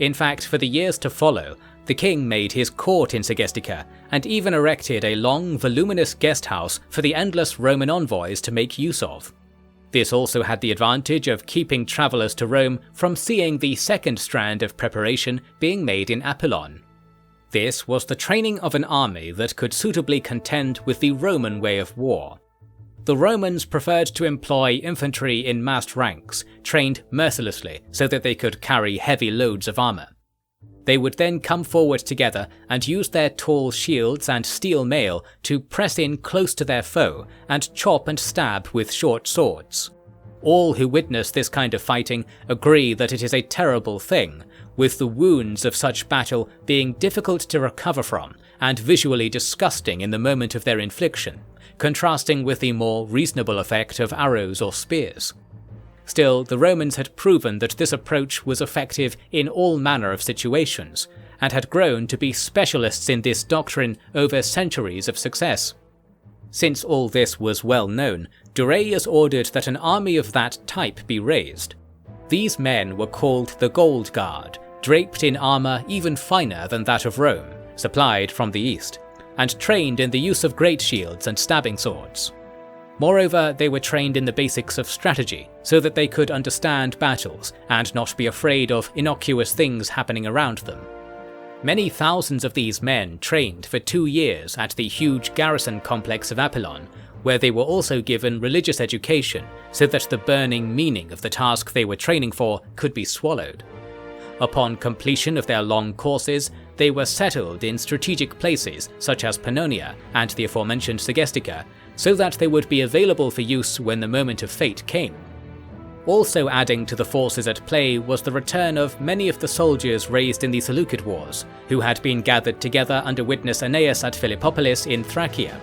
Speaker 1: In fact, for the years to follow, the king made his court in Segestica, and even erected a long, voluminous guest house for the endless Roman envoys to make use of. This also had the advantage of keeping travellers to Rome from seeing the second strand of preparation being made in Apollon. This was the training of an army that could suitably contend with the Roman way of war. The Romans preferred to employ infantry in massed ranks, trained mercilessly so that they could carry heavy loads of armour. They would then come forward together and use their tall shields and steel mail to press in close to their foe and chop and stab with short swords. All who witness this kind of fighting agree that it is a terrible thing, with the wounds of such battle being difficult to recover from and visually disgusting in the moment of their infliction, contrasting with the more reasonable effect of arrows or spears. Still, the Romans had proven that this approach was effective in all manner of situations, and had grown to be specialists in this doctrine over centuries of success. Since all this was well known, Darius ordered that an army of that type be raised. These men were called the Gold Guard, draped in armour even finer than that of Rome, supplied from the east, and trained in the use of great shields and stabbing swords. Moreover, they were trained in the basics of strategy, so that they could understand battles and not be afraid of innocuous things happening around them. Many thousands of these men trained for 2 years at the huge garrison complex of Apollon, where they were also given religious education so that the burning meaning of the task they were training for could be swallowed. Upon completion of their long courses, they were settled in strategic places such as Pannonia and the aforementioned Segestica, so that they would be available for use when the moment of fate came. Also adding to the forces at play was the return of many of the soldiers raised in the Seleucid Wars, who had been gathered together under witness Aeneas at Philippopolis in Thracia.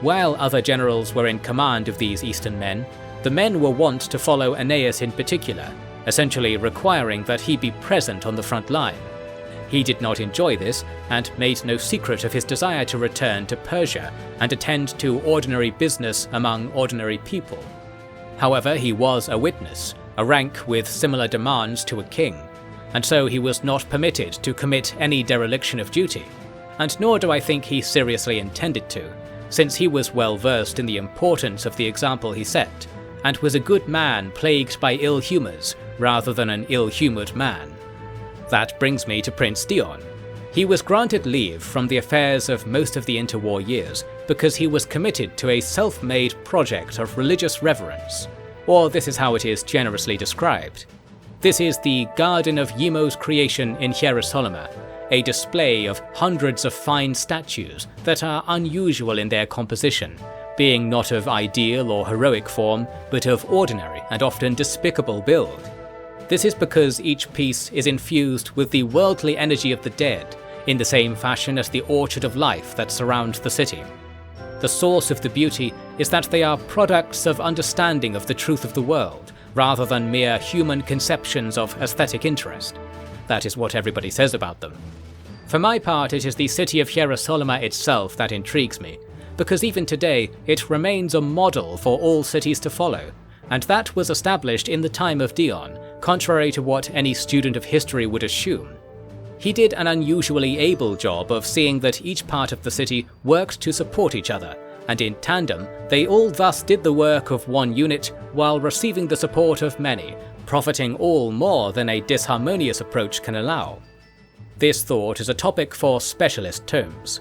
Speaker 1: While other generals were in command of these eastern men, the men were wont to follow Aeneas in particular, essentially requiring that he be present on the front line. He did not enjoy this, and made no secret of his desire to return to Persia and attend to ordinary business among ordinary people. However, he was a witness, a rank with similar demands to a king, and so he was not permitted to commit any dereliction of duty, and nor do I think he seriously intended to, since he was well versed in the importance of the example he set, and was a good man plagued by ill humours rather than an ill-humoured man. That brings me to Prince Dion. He was granted leave from the affairs of most of the interwar years because he was committed to a self-made project of religious reverence, or this is how it is generously described. This is the Garden of Yemo's creation in Hierosolyma, a display of hundreds of fine statues that are unusual in their composition, being not of ideal or heroic form, but of ordinary and often despicable build. This is because each piece is infused with the worldly energy of the dead, in the same fashion as the orchard of life that surrounds the city. The source of the beauty is that they are products of understanding of the truth of the world, rather than mere human conceptions of aesthetic interest. That is what everybody says about them. For my part, it is the city of Hierosolyma itself that intrigues me, because even today it remains a model for all cities to follow, and that was established in the time of Dion, contrary to what any student of history would assume. He did an unusually able job of seeing that each part of the city worked to support each other, and in tandem, they all thus did the work of one unit while receiving the support of many, profiting all more than a disharmonious approach can allow. This thought is a topic for specialist tomes.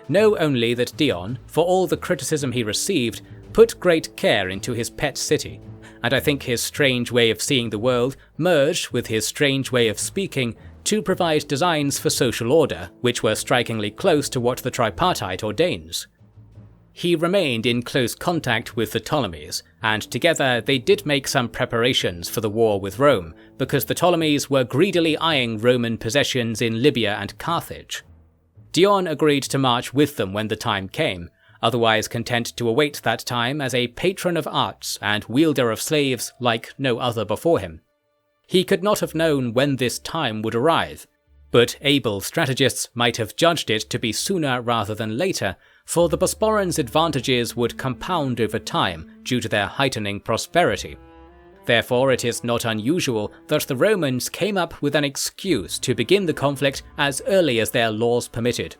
Speaker 1: Know only that Dion, for all the criticism he received, put great care into his pet city, and I think his strange way of seeing the world merged with his strange way of speaking to provide designs for social order which were strikingly close to what the tripartite ordains. He remained in close contact with the Ptolemies, and together they did make some preparations for the war with Rome, because the Ptolemies were greedily eyeing Roman possessions in Libya and Carthage. Dion agreed to march with them when the time came, otherwise content to await that time as a patron of arts and wielder of slaves like no other before him. He could not have known when this time would arrive, but able strategists might have judged it to be sooner rather than later, for the Bosporans' advantages would compound over time due to their heightening prosperity. Therefore, it is not unusual that the Romans came up with an excuse to begin the conflict as early as their laws permitted.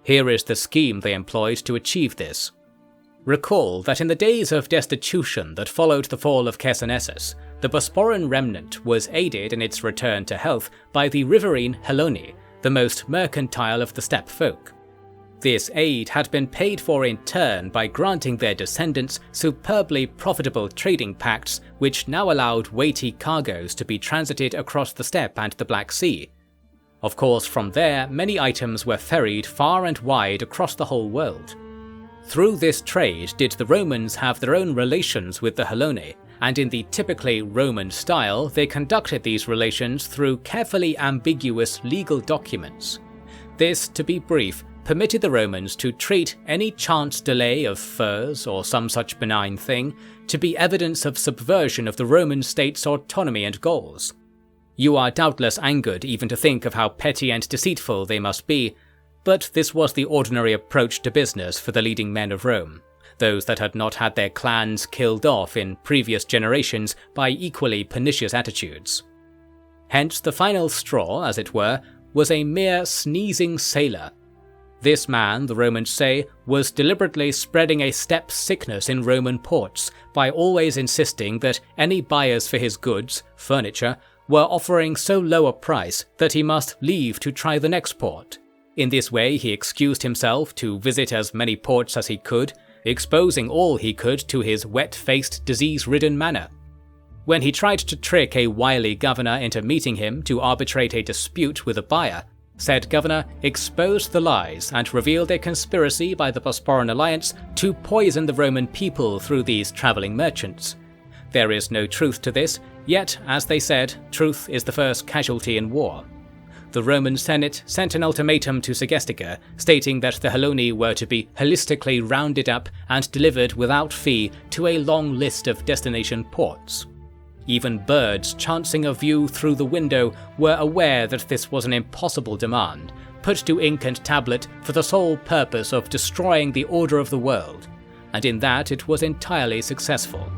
Speaker 1: Here is the scheme they employed to achieve this. Recall that in the days of destitution that followed the fall of Chersonesus, the Bosporan remnant was aided in its return to health by the riverine Heloni, the most mercantile of the steppe folk. This aid had been paid for in turn by granting their descendants superbly profitable trading pacts which now allowed weighty cargoes to be transited across the steppe and the Black Sea. Of course, from there, many items were ferried far and wide across the whole world. Through this trade did the Romans have their own relations with the Heloni, and in the typically Roman style, they conducted these relations through carefully ambiguous legal documents. This, to be brief, permitted the Romans to treat any chance delay of furs or some such benign thing to be evidence of subversion of the Roman state's autonomy and goals. You are doubtless angered even to think of how petty and deceitful they must be, but this was the ordinary approach to business for the leading men of Rome, those that had not had their clans killed off in previous generations by equally pernicious attitudes. Hence the final straw, as it were, was a mere sneezing sailor. This man, the Romans say, was deliberately spreading a steppe sickness in Roman ports by always insisting that any buyers for his goods, furniture, were offering so low a price that he must leave to try the next port. In this way he excused himself to visit as many ports as he could, exposing all he could to his wet-faced, disease-ridden manner. When he tried to trick a wily governor into meeting him to arbitrate a dispute with a buyer, said governor exposed the lies and revealed a conspiracy by the Bosporan alliance to poison the Roman people through these travelling merchants. There is no truth to this, yet, as they said, truth is the first casualty in war. The Roman Senate sent an ultimatum to Segestica stating that the Heloni were to be holistically rounded up and delivered without fee to a long list of destination ports. Even birds chancing a view through the window were aware that this was an impossible demand, put to ink and tablet for the sole purpose of destroying the order of the world, and in that it was entirely successful.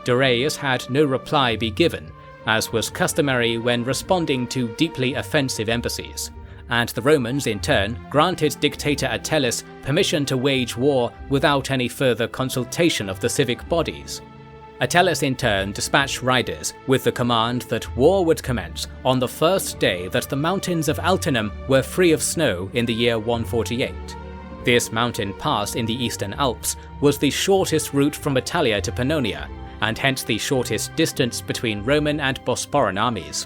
Speaker 1: Darius had no reply be given, as was customary when responding to deeply offensive embassies, and the Romans in turn granted dictator Attalus permission to wage war without any further consultation of the civic bodies. Attalus in turn dispatched riders with the command that war would commence on the first day that the mountains of Altinum were free of snow in the year 148. This mountain pass in the Eastern Alps was the shortest route from Italia to Pannonia, and hence the shortest distance between Roman and Bosporan armies.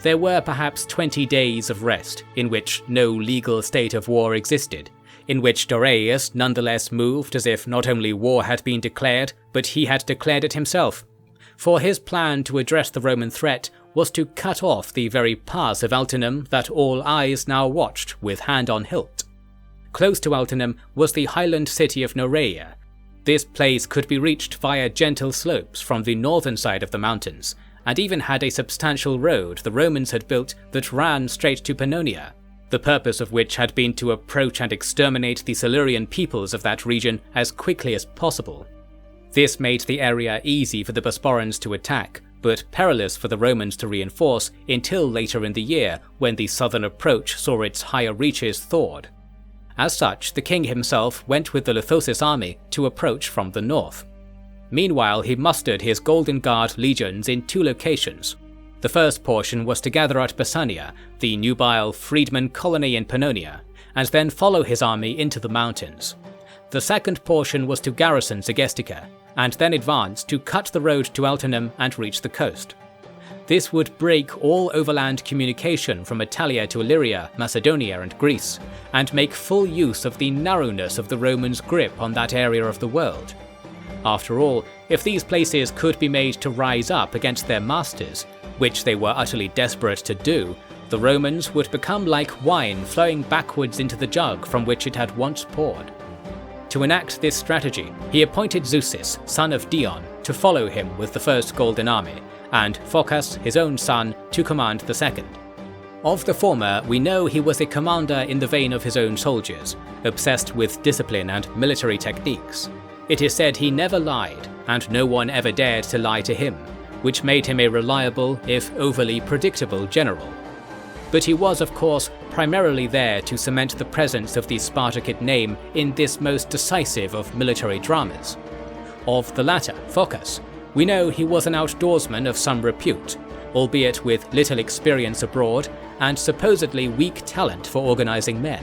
Speaker 1: There were perhaps 20 days of rest, in which no legal state of war existed, in which Darius nonetheless moved as if not only war had been declared, but he had declared it himself. For his plan to address the Roman threat was to cut off the very pass of Altinum that all eyes now watched with hand on hilt. Close to Altinum was the highland city of Noreia. This place could be reached via gentle slopes from the northern side of the mountains, and even had a substantial road the Romans had built that ran straight to Pannonia, the purpose of which had been to approach and exterminate the Silurian peoples of that region as quickly as possible. This made the area easy for the Bosporans to attack, but perilous for the Romans to reinforce until later in the year when the southern approach saw its higher reaches thawed. As such, the king himself went with the Lithosis army to approach from the north. Meanwhile, he mustered his Golden Guard legions in two locations. The first portion was to gather at Basania, the nubile freedman colony in Pannonia, and then follow his army into the mountains. The second portion was to garrison Segestica, and then advance to cut the road to Altinum and reach the coast. This would break all overland communication from Italia to Illyria, Macedonia and Greece, and make full use of the narrowness of the Romans' grip on that area of the world. After all, if these places could be made to rise up against their masters, which they were utterly desperate to do, the Romans would become like wine flowing backwards into the jug from which it had once poured. To enact this strategy, he appointed Zeusis, son of Dion, to follow him with the first Golden Army, and Phocas, his own son, to command the second. Of the former, we know he was a commander in the vein of his own soldiers, obsessed with discipline and military techniques. It is said he never lied, and no one ever dared to lie to him, which made him a reliable, if overly predictable, general. But he was, of course, primarily there to cement the presence of the Spartacid name in this most decisive of military dramas. Of the latter, Phocas, we know he was an outdoorsman of some repute, albeit with little experience abroad and supposedly weak talent for organising men.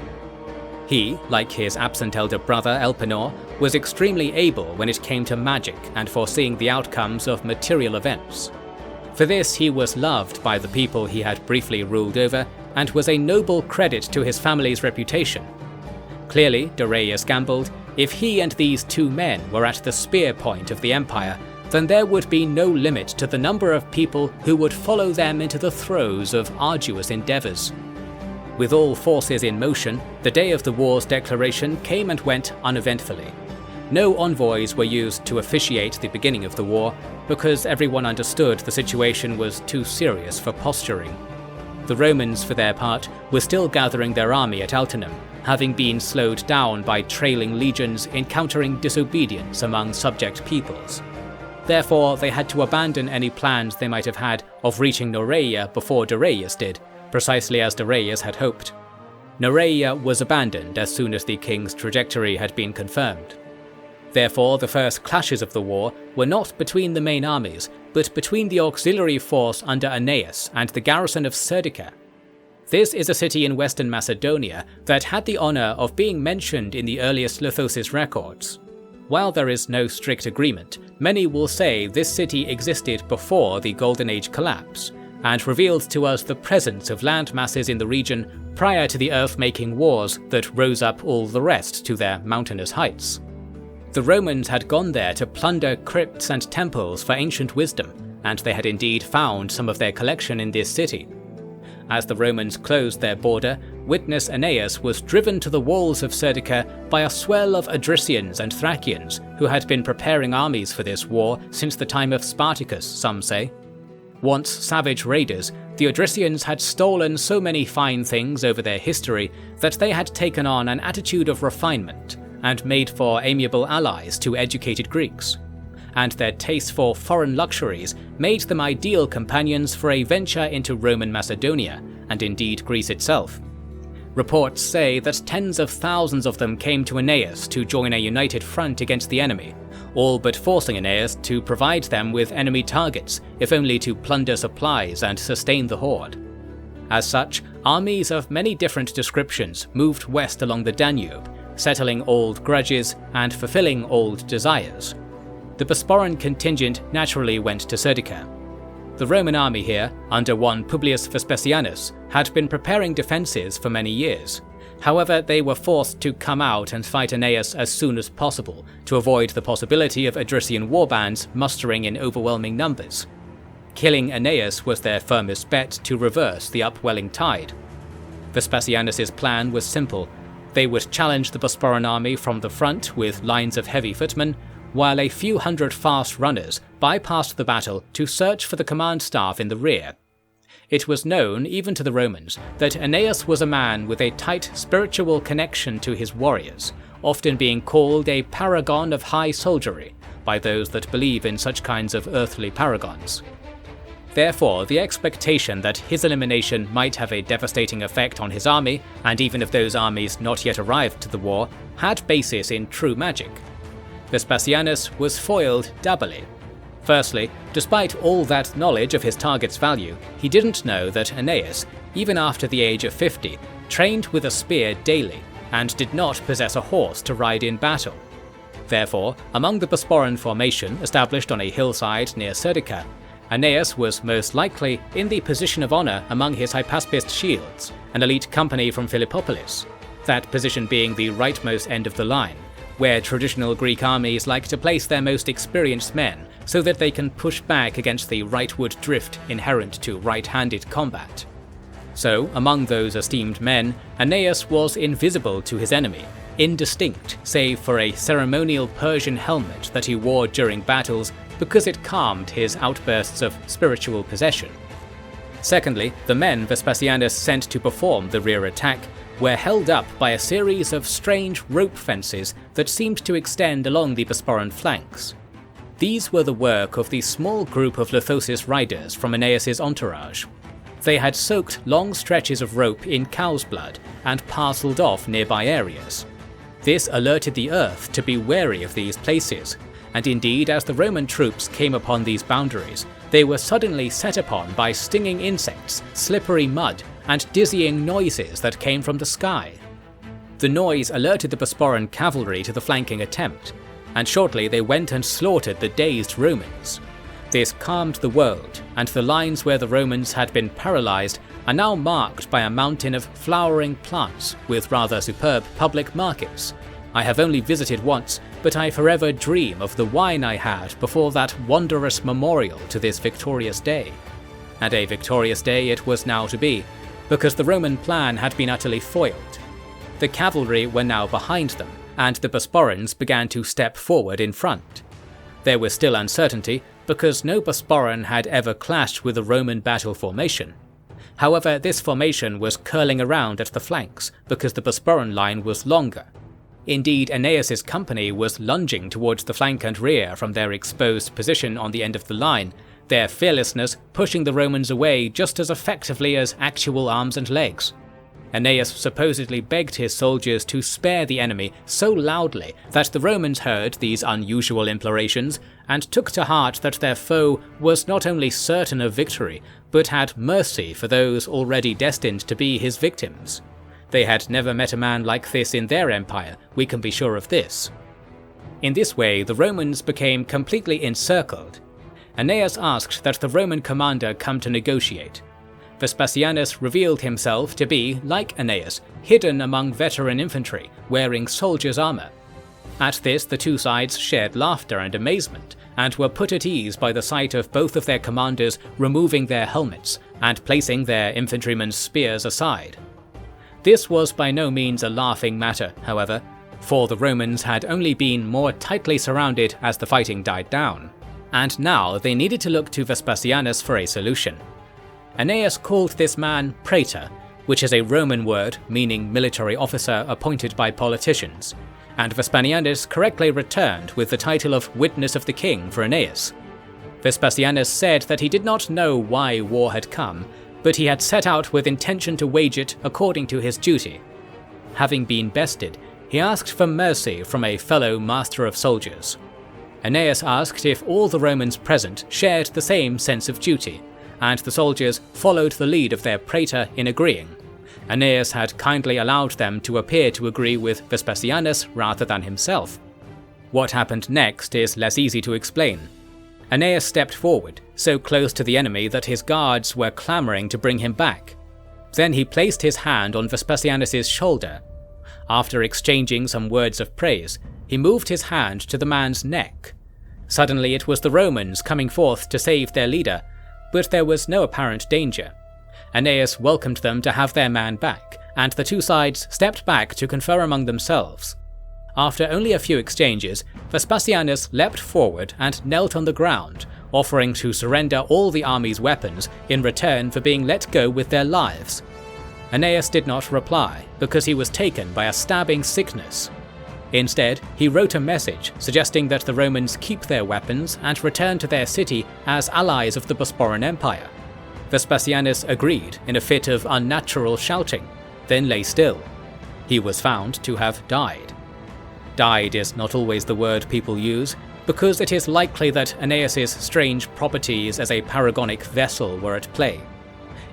Speaker 1: He, like his absent elder brother Elpenor, was extremely able when it came to magic and foreseeing the outcomes of material events. For this he was loved by the people he had briefly ruled over, and was a noble credit to his family's reputation. Clearly, Darius gambled, if he and these two men were at the spear point of the empire, then there would be no limit to the number of people who would follow them into the throes of arduous endeavours. With all forces in motion, the day of the war's declaration came and went uneventfully. No envoys were used to officiate the beginning of the war, because everyone understood the situation was too serious for posturing. The Romans, for their part, were still gathering their army at Altinum, having been slowed down by trailing legions encountering disobedience among subject peoples. Therefore, they had to abandon any plans they might have had of reaching Noreia before Darius did, precisely as Darius had hoped. Noreia was abandoned as soon as the king's trajectory had been confirmed. Therefore, the first clashes of the war were not between the main armies, but between the auxiliary force under Aeneas and the garrison of Serdica. This is a city in western Macedonia that had the honour of being mentioned in the earliest Lithosis records. While there is no strict agreement, many will say this city existed before the Golden Age collapse, and revealed to us the presence of land masses in the region prior to the earth-making wars that rose up all the rest to their mountainous heights. The Romans had gone there to plunder crypts and temples for ancient wisdom, and they had indeed found some of their collection in this city. as the Romans closed their border, witness Aeneas was driven to the walls of Serdica by a swell of Odrysians and Thracians who had been preparing armies for this war since the time of Spartacus, some say. Once savage raiders, the Odrysians had stolen so many fine things over their history that they had taken on an attitude of refinement and made for amiable allies to educated Greeks. And their taste for foreign luxuries made them ideal companions for a venture into Roman Macedonia, and indeed Greece itself. Reports say that tens of thousands of them came to Aeneas to join a united front against the enemy, all but forcing Aeneas to provide them with enemy targets, if only to plunder supplies and sustain the horde. As such, armies of many different descriptions moved west along the Danube, settling old grudges and fulfilling old desires. The Bosporan contingent naturally went to Serdica. The Roman army here, under one Publius Vespasianus, had been preparing defences for many years. However, they were forced to come out and fight Aeneas as soon as possible, to avoid the possibility of Odrysian warbands mustering in overwhelming numbers. Killing Aeneas was their firmest bet to reverse the upwelling tide. Vespasianus's plan was simple. They would challenge the Bosporan army from the front with lines of heavy footmen, while a few hundred fast runners bypassed the battle to search for the command staff in the rear. It was known, even to the Romans, that Aeneas was a man with a tight spiritual connection to his warriors, often being called a paragon of high soldiery by those that believe in such kinds of earthly paragons. Therefore, the expectation that his elimination might have a devastating effect on his army, and even of those armies not yet arrived to the war, had basis in true magic. Vespasianus was foiled doubly. Firstly, despite all that knowledge of his target's value, he didn't know that Aeneas, even after the age of 50, trained with a spear daily, and did not possess a horse to ride in battle. Therefore, among the Bosporan formation established on a hillside near Serdica, Aeneas was most likely in the position of honour among his hypaspist shields, an elite company from Philippopolis, that position being the rightmost end of the line, where traditional Greek armies like to place their most experienced men so that they can push back against the rightward drift inherent to right-handed combat. So, among those esteemed men, Aeneas was invisible to his enemy, indistinct save for a ceremonial Persian helmet that he wore during battles because it calmed his outbursts of spiritual possession. Secondly, the men Vespasianus sent to perform the rear attack were held up by a series of strange rope fences that seemed to extend along the Bosporan flanks. These were the work of the small group of Lithosis riders from Aeneas's entourage. They had soaked long stretches of rope in cow's blood and parcelled off nearby areas. This alerted the earth to be wary of these places, and indeed as the Roman troops came upon these boundaries, they were suddenly set upon by stinging insects, slippery mud, and dizzying noises that came from the sky. The noise alerted the Bosporan cavalry to the flanking attempt, and shortly they went and slaughtered the dazed Romans. This calmed the world, and the lines where the Romans had been paralysed are now marked by a mountain of flowering plants with rather superb public markets. I have only visited once, but I forever dream of the wine I had before that wondrous memorial to this victorious day. And a victorious day it was now to be, because the Roman plan had been utterly foiled. The cavalry were now behind them, and the Bosporans began to step forward in front. There was still uncertainty, because no Bosporan had ever clashed with a Roman battle formation. However, this formation was curling around at the flanks, because the Bosporan line was longer. Indeed, Aeneas's company was lunging towards the flank and rear from their exposed position on the end of the line, their fearlessness pushing the Romans away just as effectively as actual arms and legs. Aeneas supposedly begged his soldiers to spare the enemy so loudly that the Romans heard these unusual implorations and took to heart that their foe was not only certain of victory, but had mercy for those already destined to be his victims. They had never met a man like this in their empire, we can be sure of this. In this way, the Romans became completely encircled. Aeneas asked that the Roman commander come to negotiate. Vespasianus revealed himself to be, like Aeneas, hidden among veteran infantry, wearing soldiers' armour. At this, the two sides shared laughter and amazement, and were put at ease by the sight of both of their commanders removing their helmets and placing their infantrymen's spears aside. This was by no means a laughing matter, however, for the Romans had only been more tightly surrounded as the fighting died down, and now they needed to look to Vespasianus for a solution. Aeneas called this man praetor, which is a Roman word meaning military officer appointed by politicians, and Vespasianus correctly returned with the title of Witness of the King for Aeneas. Vespasianus said that he did not know why war had come, but he had set out with intention to wage it according to his duty. Having been bested, he asked for mercy from a fellow master of soldiers. Aeneas asked if all the Romans present shared the same sense of duty, and the soldiers followed the lead of their praetor in agreeing. Aeneas had kindly allowed them to appear to agree with Vespasianus rather than himself. What happened next is less easy to explain. Aeneas stepped forward, so close to the enemy that his guards were clamouring to bring him back. Then he placed his hand on Vespasianus's shoulder. After exchanging some words of praise, he moved his hand to the man's neck. Suddenly it was the Romans coming forth to save their leader, but there was no apparent danger. Aeneas welcomed them to have their man back, and the two sides stepped back to confer among themselves. After only a few exchanges, Vespasianus leapt forward and knelt on the ground, offering to surrender all the army's weapons in return for being let go with their lives. Aeneas did not reply, because he was taken by a stabbing sickness. Instead, he wrote a message suggesting that the Romans keep their weapons and return to their city as allies of the Bosporan Empire. Vespasianus agreed in a fit of unnatural shouting, then lay still. He was found to have died. Died is not always the word people use, because it is likely that Aeneas's strange properties as a paragonic vessel were at play.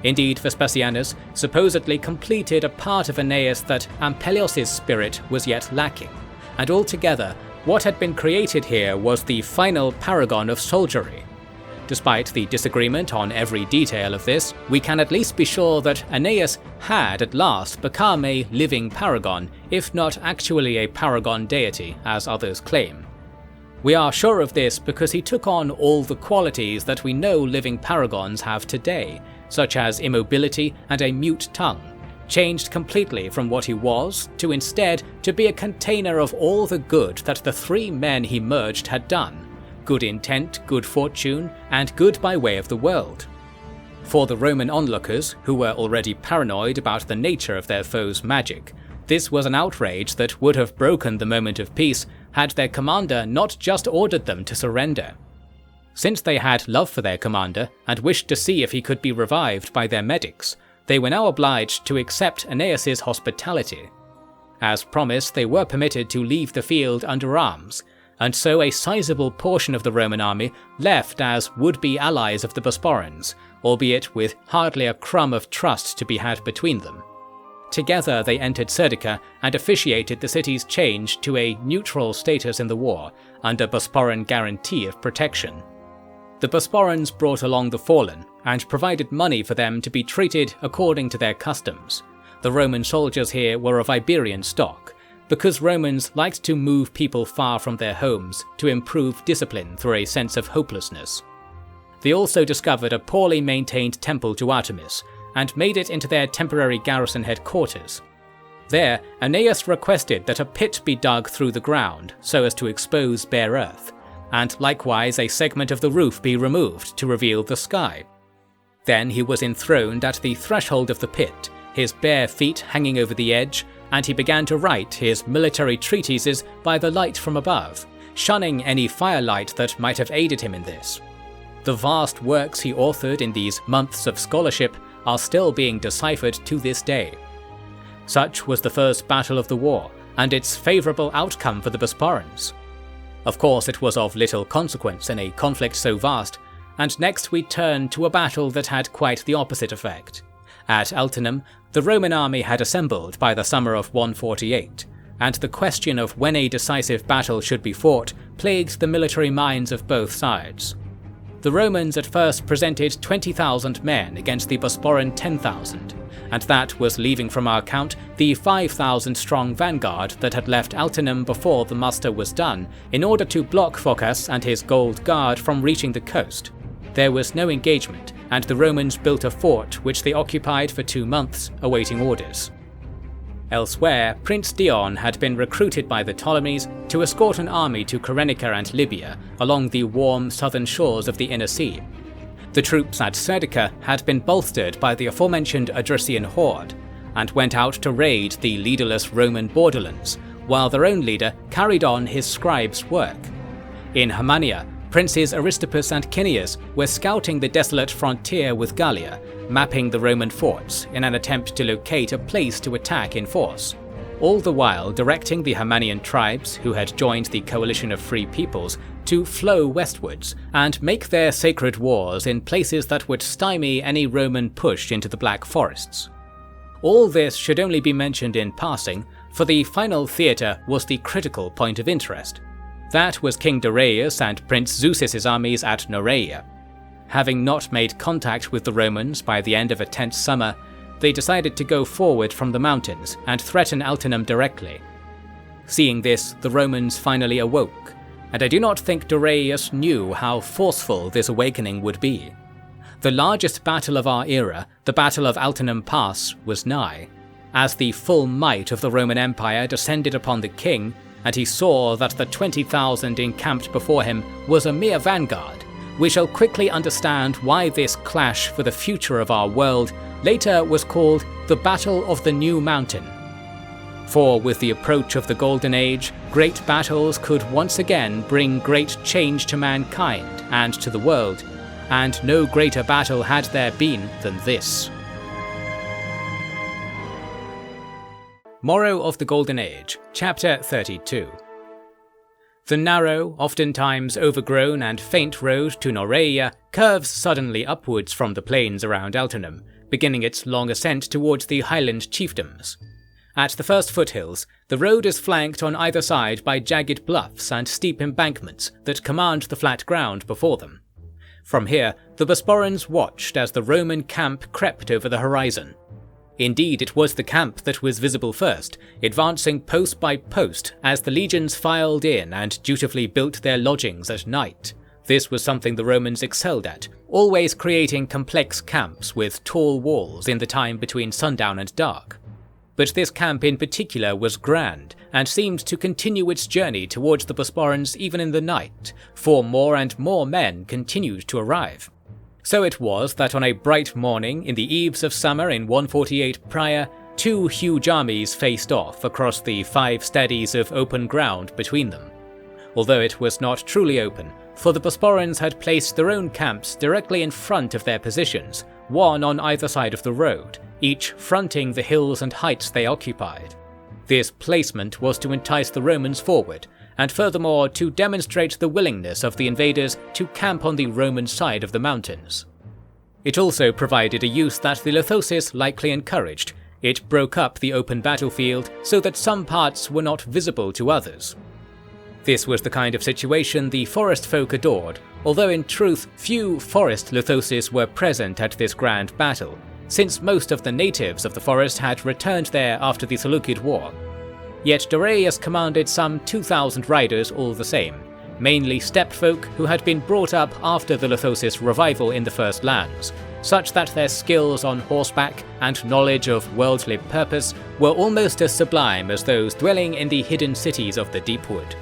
Speaker 1: Indeed, Vespasianus supposedly completed a part of Aeneas that Ampelios's spirit was yet lacking, and altogether, what had been created here was the final paragon of soldiery. Despite the disagreement on every detail of this, we can at least be sure that Aeneas had at last become a living paragon, if not actually a paragon deity, as others claim. We are sure of this because he took on all the qualities that we know living paragons have today, such as immobility and a mute tongue, changed completely from what he was to instead to be a container of all the good that the three men he merged had done. Good intent, good fortune, and good by way of the world. For the Roman onlookers, who were already paranoid about the nature of their foe's magic, this was an outrage that would have broken the moment of peace had their commander not just ordered them to surrender. Since they had love for their commander and wished to see if he could be revived by their medics, they were now obliged to accept Aeneas's hospitality. As promised, they were permitted to leave the field under arms, and so a sizable portion of the Roman army left as would-be allies of the Bosporans, albeit with hardly a crumb of trust to be had between them. Together they entered Serdica and officiated the city's change to a neutral status in the war, under Bosporan guarantee of protection. The Bosporans brought along the fallen, and provided money for them to be treated according to their customs. The Roman soldiers here were of Iberian stock, because Romans liked to move people far from their homes to improve discipline through a sense of hopelessness. They also discovered a poorly maintained temple to Artemis, and made it into their temporary garrison headquarters. There, Aeneas requested that a pit be dug through the ground so as to expose bare earth, and likewise a segment of the roof be removed to reveal the sky. Then he was enthroned at the threshold of the pit, his bare feet hanging over the edge, and he began to write his military treatises by the light from above, shunning any firelight that might have aided him in this. The vast works he authored in these months of scholarship are still being deciphered to this day. Such was the first battle of the war, and its favourable outcome for the Bosporans. Of course, it was of little consequence in a conflict so vast, and next we turn to a battle that had quite the opposite effect. At Altinum, the Roman army had assembled by the summer of 148, and the question of when a decisive battle should be fought plagued the military minds of both sides. The Romans at first presented 20,000 men against the Bosporan 10,000, and that was leaving from our count the 5,000-strong vanguard that had left Altinum before the muster was done in order to block Phocas and his Gold Guard from reaching the coast. There was no engagement, and the Romans built a fort which they occupied for 2 months, awaiting orders. Elsewhere, Prince Dion had been recruited by the Ptolemies to escort an army to Cyrenaica and Libya along the warm southern shores of the Inner Sea. The troops at Serdica had been bolstered by the aforementioned Odrysian horde, and went out to raid the leaderless Roman borderlands, while their own leader carried on his scribe's work. In Hermania, Princes Aristippus and Cineas were scouting the desolate frontier with Gallia, mapping the Roman forts in an attempt to locate a place to attack in force, all the while directing the Hermanian tribes who had joined the coalition of free peoples to flow westwards and make their sacred wars in places that would stymie any Roman push into the Black Forests. All this should only be mentioned in passing, for the final theatre was the critical point of interest. That was King Darius and Prince Zeuxis' armies at Noreia. Having not made contact with the Romans by the end of a tense summer, they decided to go forward from the mountains and threaten Altinum directly. Seeing this, the Romans finally awoke, and I do not think Darius knew how forceful this awakening would be. The largest battle of our era, the Battle of Altinum Pass, was nigh. As the full might of the Roman Empire descended upon the king, and he saw that the 20,000 encamped before him was a mere vanguard, we shall quickly understand why this clash for the future of our world later was called the Battle of the New Mountain. For with the approach of the Golden Age, great battles could once again bring great change to mankind and to the world, and no greater battle had there been than this. Morrow of the Golden Age, Chapter 32. The narrow, oftentimes overgrown and faint road to Noreia curves suddenly upwards from the plains around Altinum, beginning its long ascent towards the highland chiefdoms. At the first foothills, the road is flanked on either side by jagged bluffs and steep embankments that command the flat ground before them. From here, the Bosporans watched as the Roman camp crept over the horizon. Indeed, it was the camp that was visible first, advancing post by post as the legions filed in and dutifully built their lodgings at night. This was something the Romans excelled at, always creating complex camps with tall walls in the time between sundown and dark. But this camp in particular was grand, and seemed to continue its journey towards the Bosporans even in the night, for more and more men continued to arrive. So it was that on a bright morning in the eves of summer in 148 prior, 2 huge armies faced off across the 5 stadies of open ground between them. Although it was not truly open, for the Bosporans had placed their own camps directly in front of their positions, one on either side of the road, each fronting the hills and heights they occupied. This placement was to entice the Romans forward, and furthermore to demonstrate the willingness of the invaders to camp on the Roman side of the mountains. It also provided a use that the Lithosis likely encouraged. It broke up the open battlefield so that some parts were not visible to others. This was the kind of situation the forest folk adored, although in truth few forest Lithosis were present at this grand battle, since most of the natives of the forest had returned there after the Seleucid War. Yet Darius commanded some 2,000 riders all the same, mainly steppe folk who had been brought up after the Lithosis revival in the First Lands, such that their skills on horseback and knowledge of worldly purpose were almost as sublime as those dwelling in the hidden cities of the Deepwood.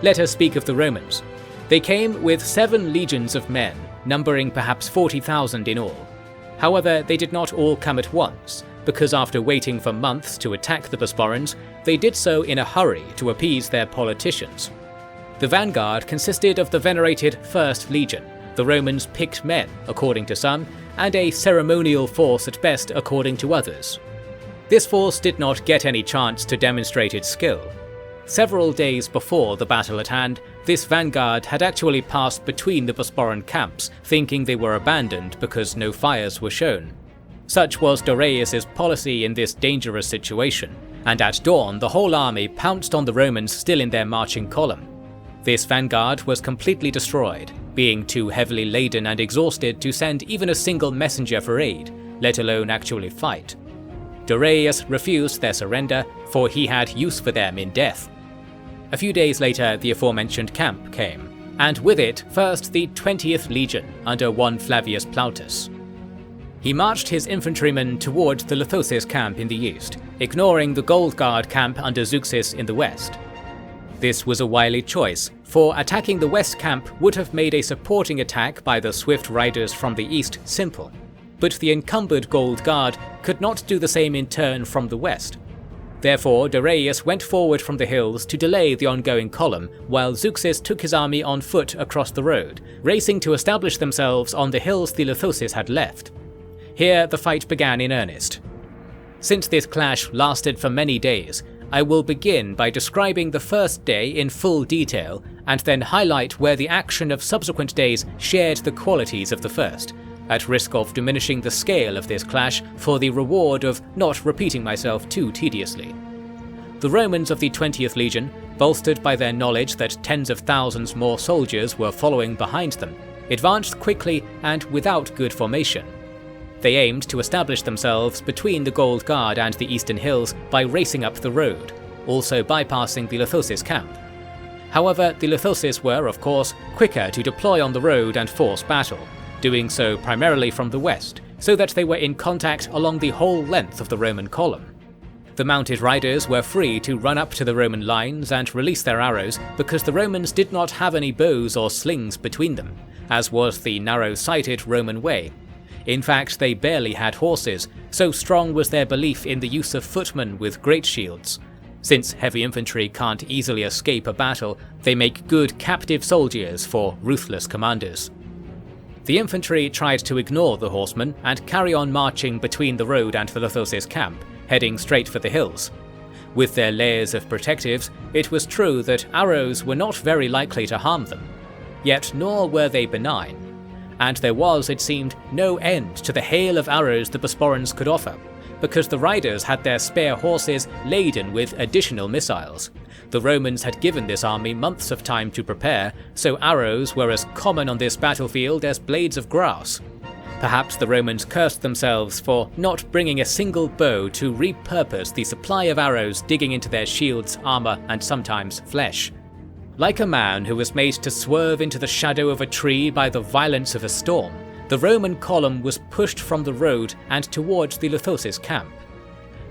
Speaker 1: Let us speak of the Romans. They came with 7 legions of men, numbering perhaps 40,000 in all. However, they did not all come at once, because after waiting for months to attack the Bosporans, they did so in a hurry to appease their politicians. The vanguard consisted of the venerated First Legion, the Romans' picked men, according to some, and a ceremonial force at best according to others. This force did not get any chance to demonstrate its skill. Several days before the battle at hand, this vanguard had actually passed between the Bosporan camps, thinking they were abandoned because no fires were shown. Such was Darius' policy in this dangerous situation, and at dawn the whole army pounced on the Romans still in their marching column. This vanguard was completely destroyed, being too heavily laden and exhausted to send even a single messenger for aid, let alone actually fight. Dorius refused their surrender, for he had use for them in death. A few days later, the aforementioned camp came, and with it first the 20th Legion under one Flavius Plautus. He marched his infantrymen towards the Lithosis camp in the east, ignoring the Gold Guard camp under Zeuxis in the west. This was a wily choice, for attacking the west camp would have made a supporting attack by the swift riders from the east simple, but the encumbered Gold Guard could not do the same in turn from the west. Therefore, Dorius went forward from the hills to delay the ongoing column, while Zeuxis took his army on foot across the road, racing to establish themselves on the hills the Lithosis had left. Here the fight began in earnest. Since this clash lasted for many days, I will begin by describing the first day in full detail, and then highlight where the action of subsequent days shared the qualities of the first, at risk of diminishing the scale of this clash for the reward of not repeating myself too tediously. The Romans of the 20th Legion, bolstered by their knowledge that tens of thousands more soldiers were following behind them, advanced quickly and without good formation. They aimed to establish themselves between the Gold Guard and the eastern hills by racing up the road, also bypassing the Lithosis camp. However, the Lithosis were, of course, quicker to deploy on the road and force battle, doing so primarily from the west, so that they were in contact along the whole length of the Roman column. The mounted riders were free to run up to the Roman lines and release their arrows because the Romans did not have any bows or slings between them, as was the narrow-sighted Roman way. In fact, they barely had horses, so strong was their belief in the use of footmen with great shields. Since heavy infantry can't easily escape a battle, they make good captive soldiers for ruthless commanders. The infantry tried to ignore the horsemen and carry on marching between the road and the Lithosis camp, heading straight for the hills. With their layers of protectives, it was true that arrows were not very likely to harm them. Yet nor were they benign. And there was, it seemed, no end to the hail of arrows the Bosporans could offer, because the riders had their spare horses laden with additional missiles. The Romans had given this army months of time to prepare, so arrows were as common on this battlefield as blades of grass. Perhaps the Romans cursed themselves for not bringing a single bow to repurpose the supply of arrows digging into their shields, armor, and sometimes flesh. Like a man who was made to swerve into the shadow of a tree by the violence of a storm, the Roman column was pushed from the road and towards the Lithosis camp.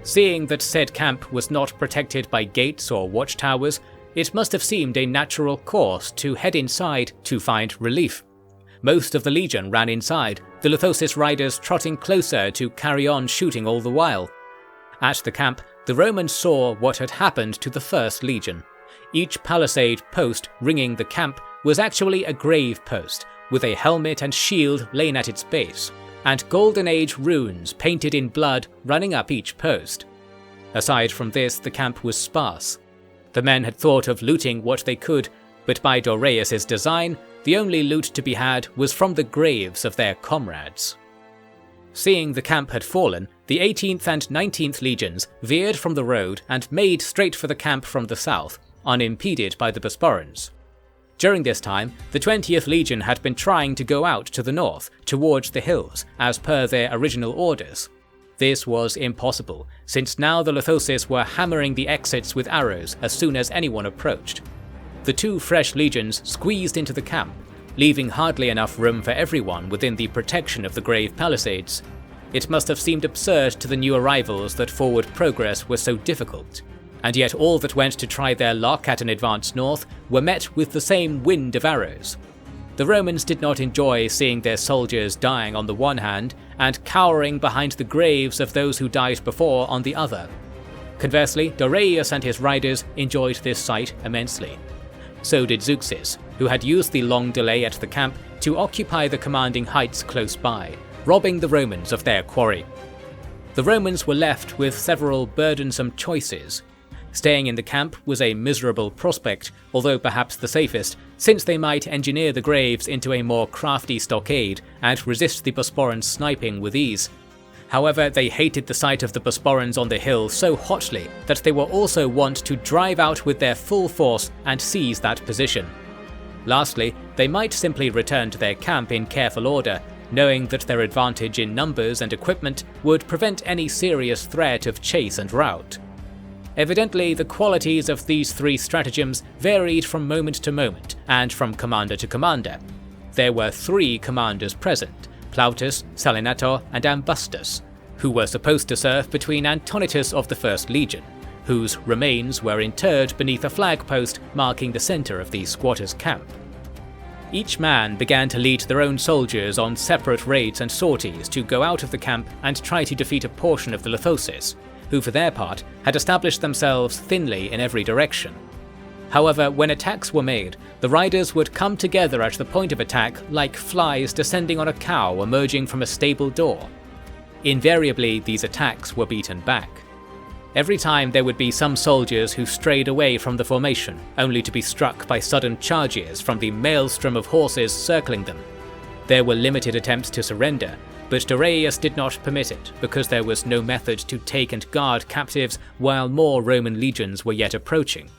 Speaker 1: Seeing that said camp was not protected by gates or watchtowers, it must have seemed a natural course to head inside to find relief. Most of the legion ran inside, the Lithosis riders trotting closer to carry on shooting all the while. At the camp, the Romans saw what had happened to the first legion. Each palisade post ringing the camp was actually a grave post, with a helmet and shield laying at its base, and Golden Age runes painted in blood running up each post. Aside from this, the camp was sparse. The men had thought of looting what they could, but by Dorius' design, the only loot to be had was from the graves of their comrades. Seeing the camp had fallen, the 18th and 19th legions veered from the road and made straight for the camp from the south, unimpeded by the Bosporans. During this time, the 20th Legion had been trying to go out to the north, towards the hills, as per their original orders. This was impossible, since now the Lithosis were hammering the exits with arrows as soon as anyone approached. The two fresh legions squeezed into the camp, leaving hardly enough room for everyone within the protection of the grave palisades. It must have seemed absurd to the new arrivals that forward progress was so difficult. And yet all that went to try their luck at an advance north were met with the same wind of arrows. The Romans did not enjoy seeing their soldiers dying on the one hand, and cowering behind the graves of those who died before on the other. Conversely, Dorius and his riders enjoyed this sight immensely. So did Zeuxis, who had used the long delay at the camp to occupy the commanding heights close by, robbing the Romans of their quarry. The Romans were left with several burdensome choices. Staying in the camp was a miserable prospect, although perhaps the safest, since they might engineer the graves into a more crafty stockade and resist the Bosporans' sniping with ease. However, they hated the sight of the Bosporans on the hill so hotly that they were also wont to drive out with their full force and seize that position. Lastly, they might simply return to their camp in careful order, knowing that their advantage in numbers and equipment would prevent any serious threat of chase and rout. Evidently, the qualities of these three stratagems varied from moment to moment and from commander to commander. There were three commanders present, Plautus, Salinator, and Ambustus, who were supposed to serve between Antonitus of the 1st Legion, whose remains were interred beneath a flagpost marking the centre of the squatters' camp. Each man began to lead their own soldiers on separate raids and sorties to go out of the camp and try to defeat a portion of the Lithosis, who for their part had established themselves thinly in every direction. However, when attacks were made, the riders would come together at the point of attack like flies descending on a cow emerging from a stable door. Invariably, these attacks were beaten back. Every time there would be some soldiers who strayed away from the formation, only to be struck by sudden charges from the maelstrom of horses circling them. There were limited attempts to surrender, but Doraius did not permit it, because there was no method to take and guard captives while more Roman legions were yet approaching.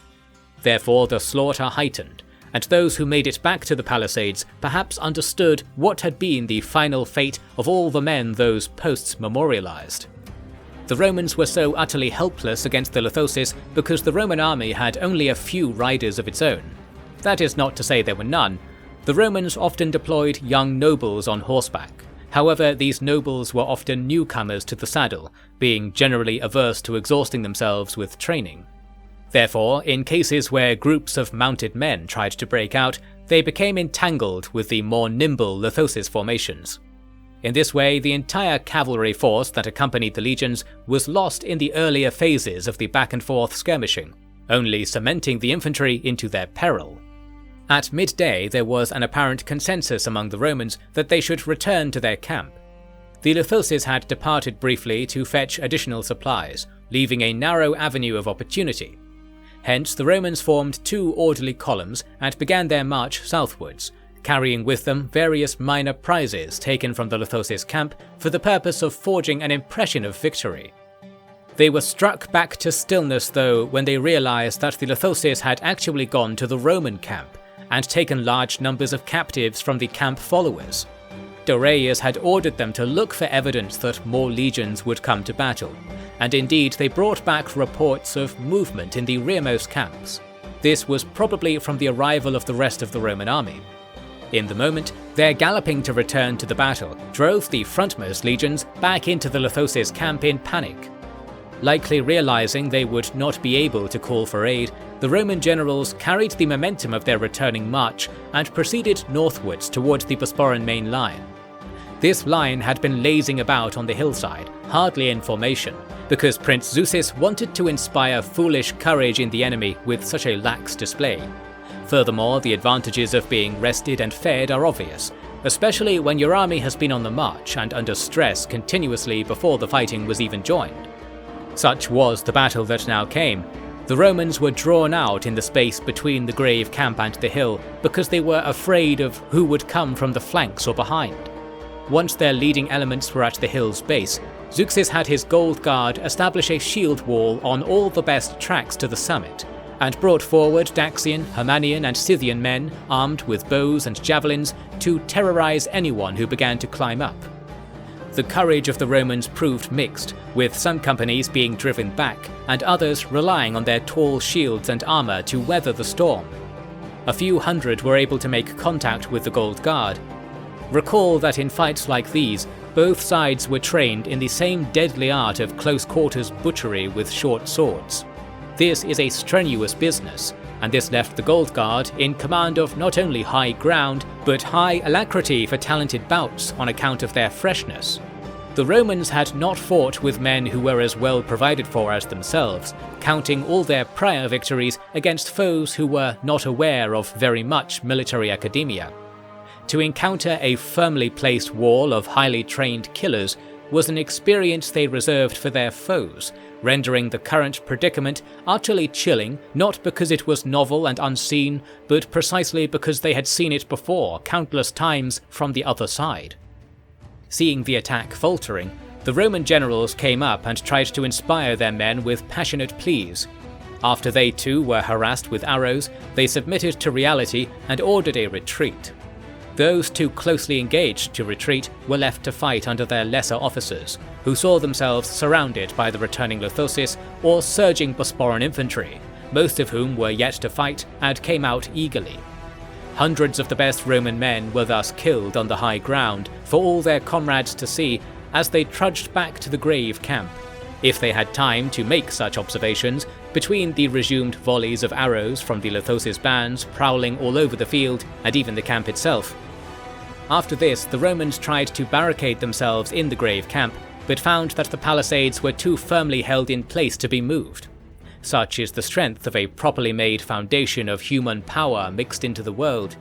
Speaker 1: Therefore the slaughter heightened, and those who made it back to the palisades perhaps understood what had been the final fate of all the men those posts memorialized. The Romans were so utterly helpless against the Lithosis because the Roman army had only a few riders of its own. That is not to say there were none. The Romans often deployed young nobles on horseback. However, these nobles were often newcomers to the saddle, being generally averse to exhausting themselves with training. Therefore, in cases where groups of mounted men tried to break out, they became entangled with the more nimble Lithosis formations. In this way, the entire cavalry force that accompanied the legions was lost in the earlier phases of the back-and-forth skirmishing, only cementing the infantry into their peril. At midday, there was an apparent consensus among the Romans that they should return to their camp. The Lithosis had departed briefly to fetch additional supplies, leaving a narrow avenue of opportunity. Hence, the Romans formed two orderly columns and began their march southwards, carrying with them various minor prizes taken from the Lithosis camp for the purpose of forging an impression of victory. They were struck back to stillness though when they realized that the Lithosis had actually gone to the Roman camp and taken large numbers of captives from the camp followers. Doraius had ordered them to look for evidence that more legions would come to battle, and indeed they brought back reports of movement in the rearmost camps. This was probably from the arrival of the rest of the Roman army. In the moment, their galloping to return to the battle drove the frontmost legions back into the Lithosis camp in panic. Likely realizing they would not be able to call for aid, the Roman generals carried the momentum of their returning march and proceeded northwards towards the Bosporan main line. This line had been lazing about on the hillside, hardly in formation, because Prince Zeuxis wanted to inspire foolish courage in the enemy with such a lax display. Furthermore, the advantages of being rested and fed are obvious, especially when your army has been on the march and under stress continuously before the fighting was even joined. Such was the battle that now came. The Romans were drawn out in the space between the grave camp and the hill because they were afraid of who would come from the flanks or behind. Once their leading elements were at the hill's base, Zeuxis had his Gold Guard establish a shield wall on all the best tracks to the summit, and brought forward Daxian, Hermanian and Scythian men armed with bows and javelins to terrorize anyone who began to climb up. The courage of the Romans proved mixed, with some companies being driven back and others relying on their tall shields and armor to weather the storm. A few hundred were able to make contact with the Gold Guard. Recall that in fights like these, both sides were trained in the same deadly art of close-quarters butchery with short swords. This is a strenuous business, and this left the Gold Guard in command of not only high ground, but high alacrity for talented bouts on account of their freshness. The Romans had not fought with men who were as well provided for as themselves, counting all their prior victories against foes who were not aware of very much military academia. To encounter a firmly placed wall of highly trained killers was an experience they reserved for their foes, rendering the current predicament utterly chilling, not because it was novel and unseen, but precisely because they had seen it before countless times from the other side. Seeing the attack faltering, the Roman generals came up and tried to inspire their men with passionate pleas. After they too were harassed with arrows, they submitted to reality and ordered a retreat. Those too closely engaged to retreat were left to fight under their lesser officers, who saw themselves surrounded by the returning Lithosis or surging Bosporan infantry, most of whom were yet to fight and came out eagerly. Hundreds of the best Roman men were thus killed on the high ground for all their comrades to see as they trudged back to the grave camp, if they had time to make such observations between the resumed volleys of arrows from the Lithosis bands prowling all over the field and even the camp itself. After this, the Romans tried to barricade themselves in the grave camp, but found that the palisades were too firmly held in place to be moved. Such is the strength of a properly made foundation of human power mixed into the world.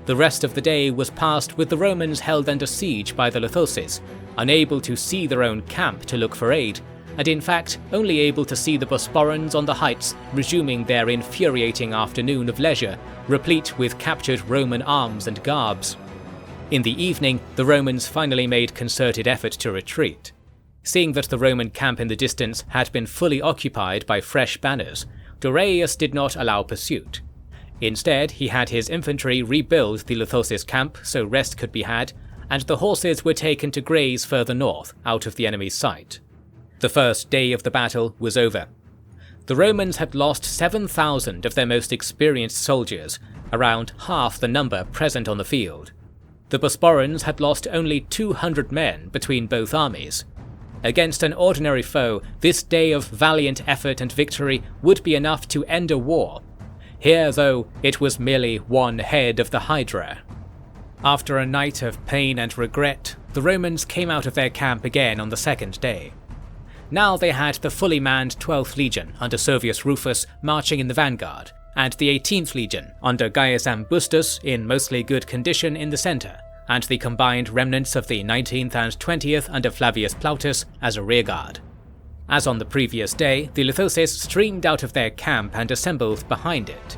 Speaker 1: The rest of the day was passed with the Romans held under siege by the Lithosis, unable to see their own camp to look for aid, and in fact only able to see the Bosporans on the heights resuming their infuriating afternoon of leisure, replete with captured Roman arms and garbs. In the evening, the Romans finally made concerted effort to retreat. Seeing that the Roman camp in the distance had been fully occupied by fresh banners, Dorieus did not allow pursuit. Instead, he had his infantry rebuild the Lithosis camp so rest could be had, and the horses were taken to graze further north, out of the enemy's sight. The first day of the battle was over. The Romans had lost 7,000 of their most experienced soldiers, around half the number present on the field. The Bosporans had lost only 200 men between both armies. Against an ordinary foe, this day of valiant effort and victory would be enough to end a war. Here, though, it was merely one head of the Hydra. After a night of pain and regret, the Romans came out of their camp again on the second day. Now they had the fully manned 12th Legion under Servius Rufus marching in the vanguard, and the 18th Legion under Gaius Ambustus in mostly good condition in the centre, and the combined remnants of the 19th and 20th under Flavius Plautus as a rearguard. As on the previous day, the Lithosis streamed out of their camp and assembled behind it.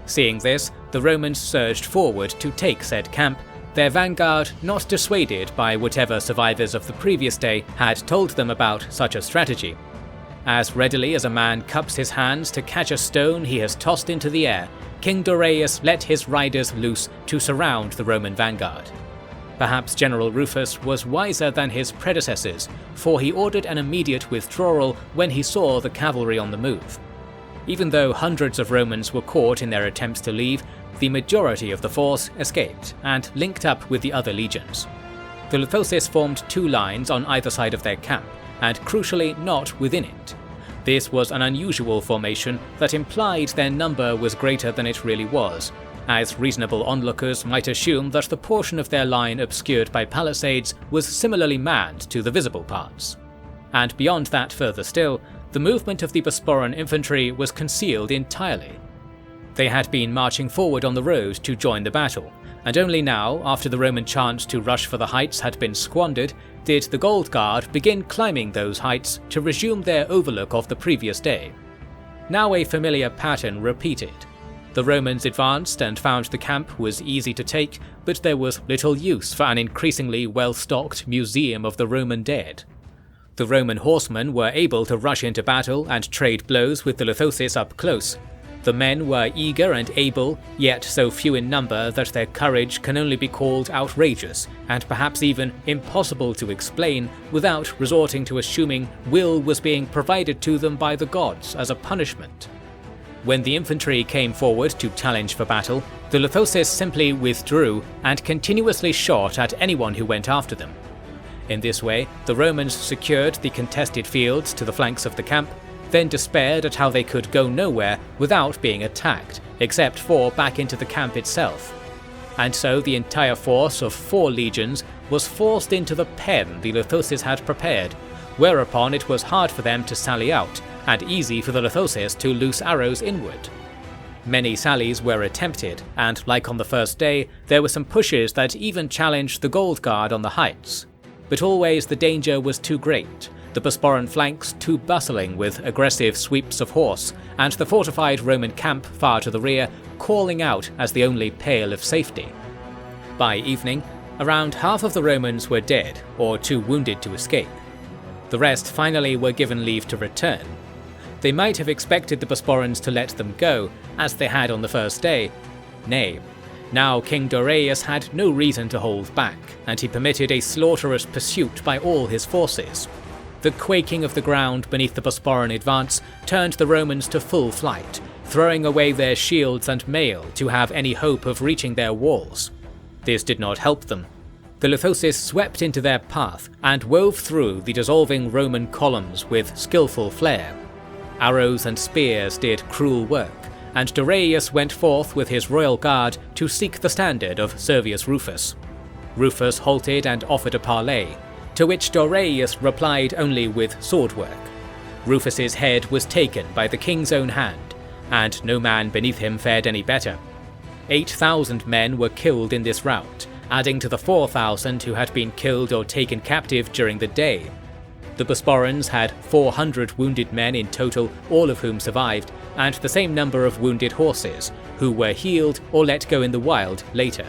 Speaker 1: Seeing this, the Romans surged forward to take said camp, their vanguard not dissuaded by whatever survivors of the previous day had told them about such a strategy. As readily as a man cups his hands to catch a stone he has tossed into the air, King Dorieus let his riders loose to surround the Roman vanguard. Perhaps General Rufus was wiser than his predecessors, for he ordered an immediate withdrawal when he saw the cavalry on the move. Even though hundreds of Romans were caught in their attempts to leave, the majority of the force escaped and linked up with the other legions. The Lithosis formed two lines on either side of their camp, and crucially not within it. This was an unusual formation that implied their number was greater than it really was, as reasonable onlookers might assume that the portion of their line obscured by palisades was similarly manned to the visible parts. And beyond that further still, the movement of the Bosporan infantry was concealed entirely. They had been marching forward on the road to join the battle, and only now, after the Roman chance to rush for the heights had been squandered, did the Gold Guard begin climbing those heights to resume their overlook of the previous day. Now a familiar pattern repeated. The Romans advanced and found the camp was easy to take, but there was little use for an increasingly well-stocked museum of the Roman dead. The Roman horsemen were able to rush into battle and trade blows with the Lithosis up close. The men were eager and able, yet so few in number that their courage can only be called outrageous, and perhaps even impossible to explain without resorting to assuming will was being provided to them by the gods as a punishment. When the infantry came forward to challenge for battle, the Lithosis simply withdrew and continuously shot at anyone who went after them. In this way, the Romans secured the contested fields to the flanks of the camp, then despaired at how they could go nowhere without being attacked, except for back into the camp itself. And so the entire force of 4 legions was forced into the pen the Lithosis had prepared, whereupon it was hard for them to sally out, and easy for the Lithosis to loose arrows inward. Many sallies were attempted, and like on the first day, there were some pushes that even challenged the Gold Guard on the heights. But always the danger was too great, the Bosporan flanks too bustling with aggressive sweeps of horse, and the fortified Roman camp far to the rear calling out as the only pale of safety. By evening, around half of the Romans were dead or too wounded to escape. The rest finally were given leave to return. They might have expected the Bosporans to let them go, as they had on the first day. Nay, Now King Doraius had no reason to hold back, and he permitted a slaughterous pursuit by all his forces. The quaking of the ground beneath the Bosporan advance turned the Romans to full flight, throwing away their shields and mail to have any hope of reaching their walls. This did not help them. The Lithosis swept into their path and wove through the dissolving Roman columns with skillful flair. Arrows and spears did cruel work, and Doraius went forth with his royal guard to seek the standard of Servius Rufus. Rufus halted and offered a parley, to which Doraius replied only with sword work. Rufus's head was taken by the king's own hand, and no man beneath him fared any better. 8,000 men were killed in this rout, adding to the 4,000 who had been killed or taken captive during the day. The Bosporans had 400 wounded men in total, all of whom survived, and the same number of wounded horses, who were healed or let go in the wild later.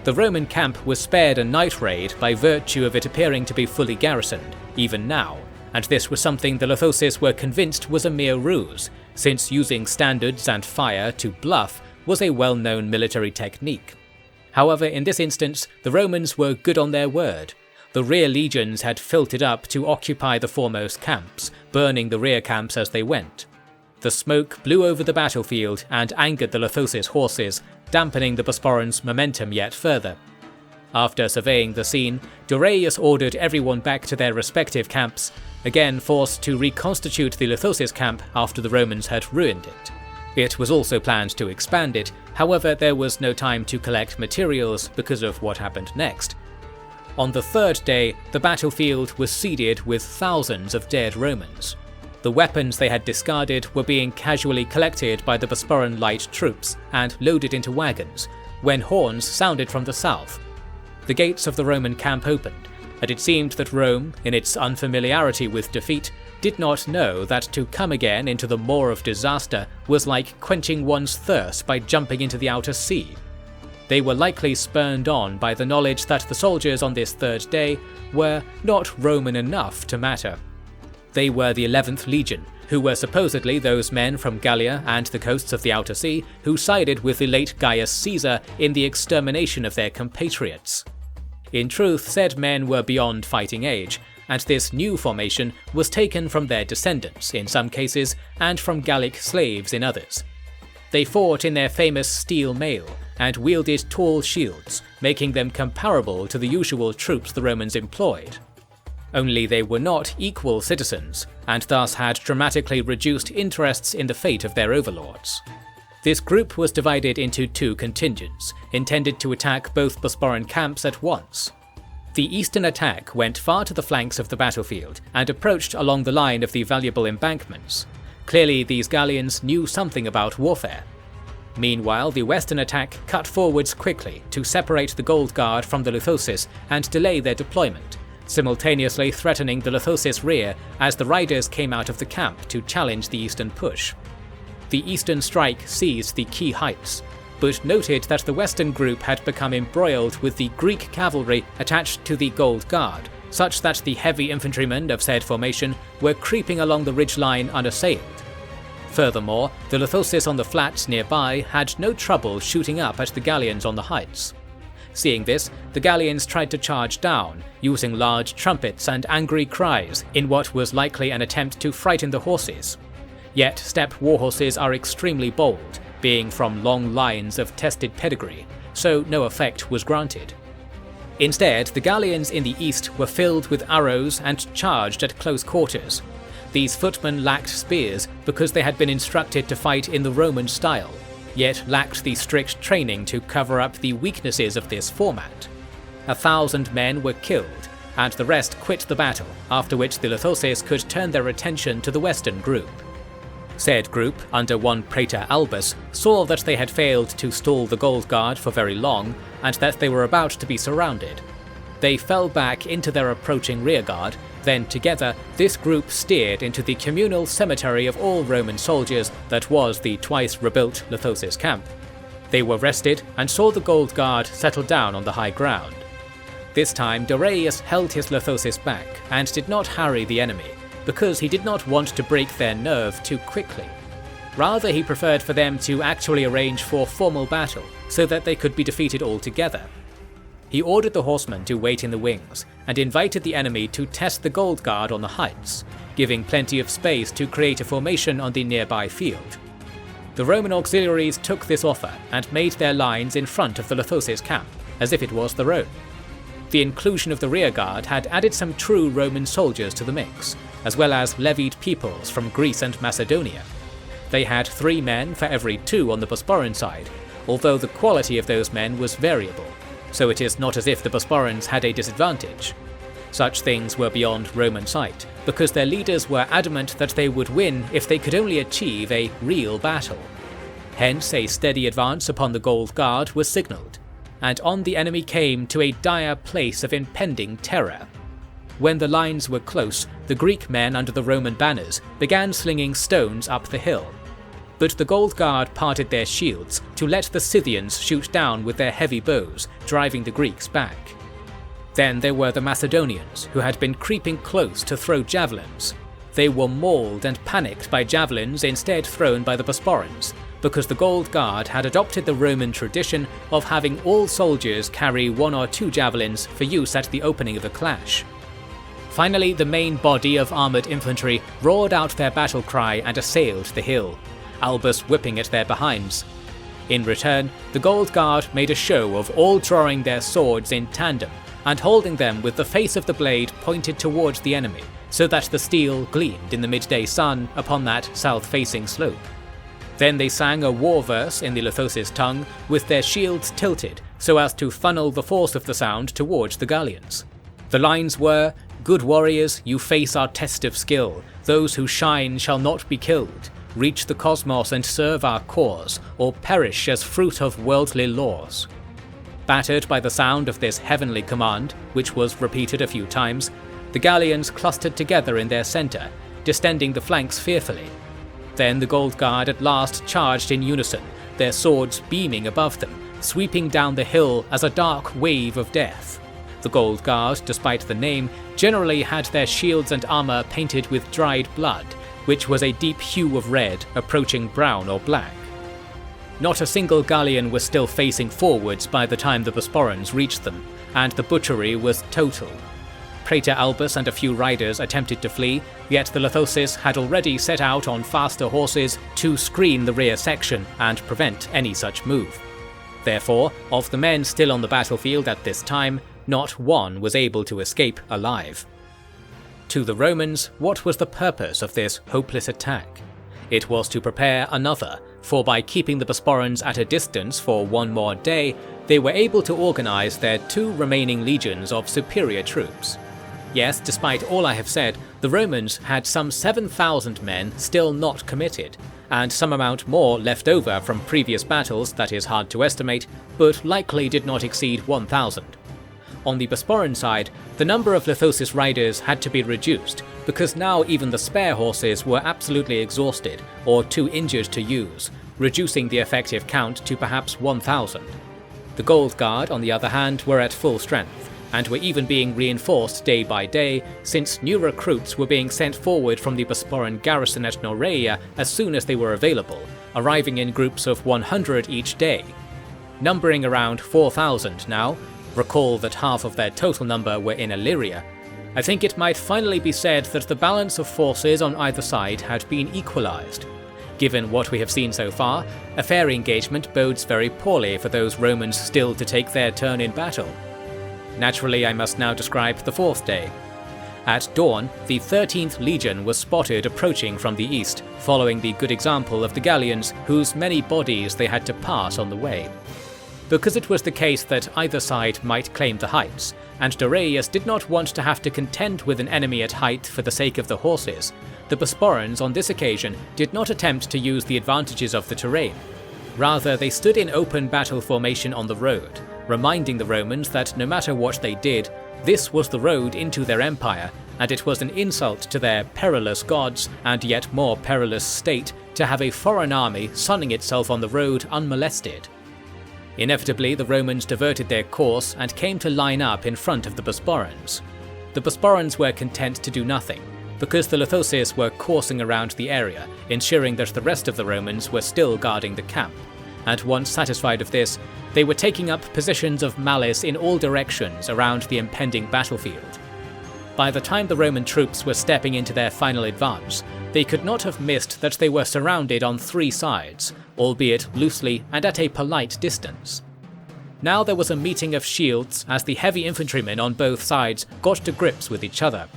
Speaker 1: The Roman camp was spared a night raid by virtue of it appearing to be fully garrisoned, even now, and this was something the Lithosis were convinced was a mere ruse, since using standards and fire to bluff was a well-known military technique. However, in this instance, the Romans were good on their word. The rear legions had filtered up to occupy the foremost camps, burning the rear camps as they went. The smoke blew over the battlefield and angered the Lithosis horses, dampening the Bosporans' momentum yet further. After surveying the scene, Doraius ordered everyone back to their respective camps, again forced to reconstitute the Lithosis camp after the Romans had ruined it. It was also planned to expand it, however there was no time to collect materials because of what happened next. On the third day, the battlefield was seeded with thousands of dead Romans. The weapons they had discarded were being casually collected by the Bosporan light troops and loaded into wagons, when horns sounded from the south. The gates of the Roman camp opened, and it seemed that Rome, in its unfamiliarity with defeat, did not know that to come again into the maw of disaster was like quenching one's thirst by jumping into the outer sea. They were likely spurned on by the knowledge that the soldiers on this third day were not Roman enough to matter. They were the 11th Legion, who were supposedly those men from Gallia and the coasts of the Outer Sea who sided with the late Gaius Caesar in the extermination of their compatriots. In truth, said men were beyond fighting age, and this new formation was taken from their descendants in some cases and from Gallic slaves in others. They fought in their famous steel mail and wielded tall shields, making them comparable to the usual troops the Romans employed. Only they were not equal citizens, and thus had dramatically reduced interests in the fate of their overlords. This group was divided into two contingents, intended to attack both Bosporan camps at once. The eastern attack went far to the flanks of the battlefield and approached along the line of the valuable embankments. Clearly, these Gallians knew something about warfare. Meanwhile, the western attack cut forwards quickly to separate the Gold Guard from the Lithosis and delay their deployment, simultaneously threatening the Lithosis rear as the riders came out of the camp to challenge the eastern push. The eastern strike seized the key heights, but noted that the western group had become embroiled with the Greek cavalry attached to the Gold Guard, such that the heavy infantrymen of said formation were creeping along the ridgeline unassailed. Furthermore, the Lithosis on the flats nearby had no trouble shooting up at the Gallians on the heights. Seeing this, the Gallians tried to charge down, using large trumpets and angry cries in what was likely an attempt to frighten the horses. Yet steppe warhorses are extremely bold, being from long lines of tested pedigree, so no effect was granted. Instead, the Gallians in the east were filled with arrows and charged at close quarters. These footmen lacked spears because they had been instructed to fight in the Roman style, yet lacked the strict training to cover up the weaknesses of this format. 1,000 men were killed, and the rest quit the battle, after which the Lithosis could turn their attention to the western group. Said group, under one Praetor Albus, saw that they had failed to stall the Gold Guard for very long, and that they were about to be surrounded. They fell back into their approaching rearguard. Then together, this group steered into the communal cemetery of all Roman soldiers that was the twice rebuilt Lithosis camp. They were rested and saw the Gold Guard settle down on the high ground. This time Doraius held his Lithosis back and did not harry the enemy, because he did not want to break their nerve too quickly. Rather, he preferred for them to actually arrange for formal battle so that they could be defeated all together. He ordered the horsemen to wait in the wings and invited the enemy to test the Gold Guard on the heights, giving plenty of space to create a formation on the nearby field. The Roman auxiliaries took this offer and made their lines in front of the Lithosis camp, as if it was their own. The inclusion of the rearguard had added some true Roman soldiers to the mix, as well as levied peoples from Greece and Macedonia. They had 3 men for every 2 on the Bosporan side, although the quality of those men was variable, so it is not as if the Bosporans had a disadvantage. Such things were beyond Roman sight, because their leaders were adamant that they would win if they could only achieve a real battle. Hence, a steady advance upon the Gold Guard was signalled, and on the enemy came to a dire place of impending terror. When the lines were close, the Greek men under the Roman banners began slinging stones up the hill. But the Gold Guard parted their shields to let the Scythians shoot down with their heavy bows, driving the Greeks back. Then there were the Macedonians, who had been creeping close to throw javelins. They were mauled and panicked by javelins instead thrown by the Bosporans, because the Gold Guard had adopted the Roman tradition of having all soldiers carry 1 or 2 javelins for use at the opening of a clash. Finally, the main body of armoured infantry roared out their battle cry and assailed the hill, Albus whipping at their behinds. In return, the Gold Guard made a show of all drawing their swords in tandem and holding them with the face of the blade pointed towards the enemy, so that the steel gleamed in the midday sun upon that south-facing slope. Then they sang a war verse in the Lithosis tongue, with their shields tilted so as to funnel the force of the sound towards the Gallians. The lines were, "Good warriors, you face our test of skill. Those who shine shall not be killed. Reach the cosmos and serve our cause, or perish as fruit of worldly laws." Battered by the sound of this heavenly command, which was repeated a few times, the Gallians clustered together in their centre, distending the flanks fearfully. Then the Gold Guard at last charged in unison, their swords beaming above them, sweeping down the hill as a dark wave of death. The Gold Guard, despite the name, generally had their shields and armour painted with dried blood, which was a deep hue of red approaching brown or black. Not a single Gallian was still facing forwards by the time the Bosporans reached them, and the butchery was total. Praetor Albus and a few riders attempted to flee, yet the Lithosis had already set out on faster horses to screen the rear section and prevent any such move. Therefore, of the men still on the battlefield at this time, not one was able to escape alive. To the Romans, what was the purpose of this hopeless attack? It was to prepare another, for by keeping the Bosporans at a distance for 1 more day, they were able to organize their 2 remaining legions of superior troops. Yes, despite all I have said, the Romans had some 7,000 men still not committed, and some amount more left over from previous battles that is hard to estimate, but likely did not exceed 1,000. On the Bosporan side, the number of Lithosis riders had to be reduced, because now even the spare horses were absolutely exhausted or too injured to use, reducing the effective count to perhaps 1,000. The Gold Guard, on the other hand, were at full strength, and were even being reinforced day by day, since new recruits were being sent forward from the Bosporan garrison at Noreia as soon as they were available, arriving in groups of 100 each day. Numbering around 4,000 now, recall that half of their total number were in Illyria, I think it might finally be said that the balance of forces on either side had been equalized. Given what we have seen so far, a fair engagement bodes very poorly for those Romans still to take their turn in battle. Naturally, I must now describe the 4th day. At dawn, the 13th Legion was spotted approaching from the east, following the good example of the Gallians, whose many bodies they had to pass on the way. Because it was the case that either side might claim the heights, and Doraius did not want to have to contend with an enemy at height for the sake of the horses, the Bosporans on this occasion did not attempt to use the advantages of the terrain. Rather, they stood in open battle formation on the road, reminding the Romans that no matter what they did, this was the road into their empire, and it was an insult to their perilous gods and yet more perilous state to have a foreign army sunning itself on the road unmolested. Inevitably, the Romans diverted their course and came to line up in front of the Bosporans. The Bosporans were content to do nothing, because the Lithosis were coursing around the area, ensuring that the rest of the Romans were still guarding the camp, and once satisfied of this, they were taking up positions of malice in all directions around the impending battlefield. By the time the Roman troops were stepping into their final advance, they could not have missed that they were surrounded on 3 sides, albeit loosely and at a polite distance. Now there was a meeting of shields as the heavy infantrymen on both sides got to grips with each other.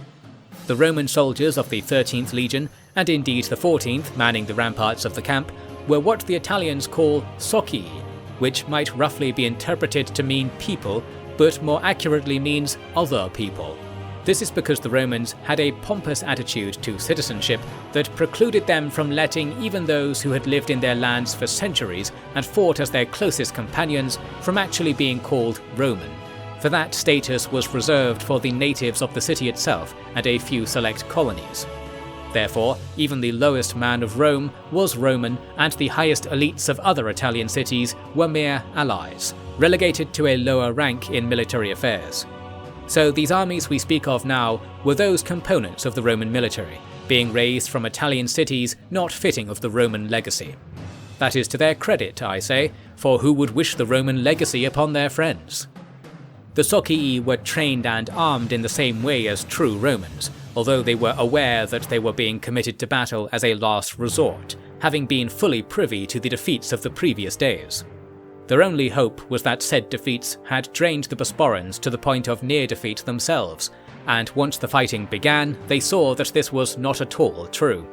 Speaker 1: The Roman soldiers of the 13th Legion, and indeed the 14th manning the ramparts of the camp, were what the Italians call socii, which might roughly be interpreted to mean people, but more accurately means other people. This is because the Romans had a pompous attitude to citizenship that precluded them from letting even those who had lived in their lands for centuries and fought as their closest companions from actually being called Roman, for that status was reserved for the natives of the city itself and a few select colonies. Therefore, even the lowest man of Rome was Roman, and the highest elites of other Italian cities were mere allies, relegated to a lower rank in military affairs. So these armies we speak of now were those components of the Roman military, being raised from Italian cities not fitting of the Roman legacy. That is to their credit, I say, for who would wish the Roman legacy upon their friends? The socii were trained and armed in the same way as true Romans, although they were aware that they were being committed to battle as a last resort, having been fully privy to the defeats of the previous days. Their only hope was that said defeats had drained the Bosporans to the point of near defeat themselves, and once the fighting began, they saw that this was not at all true.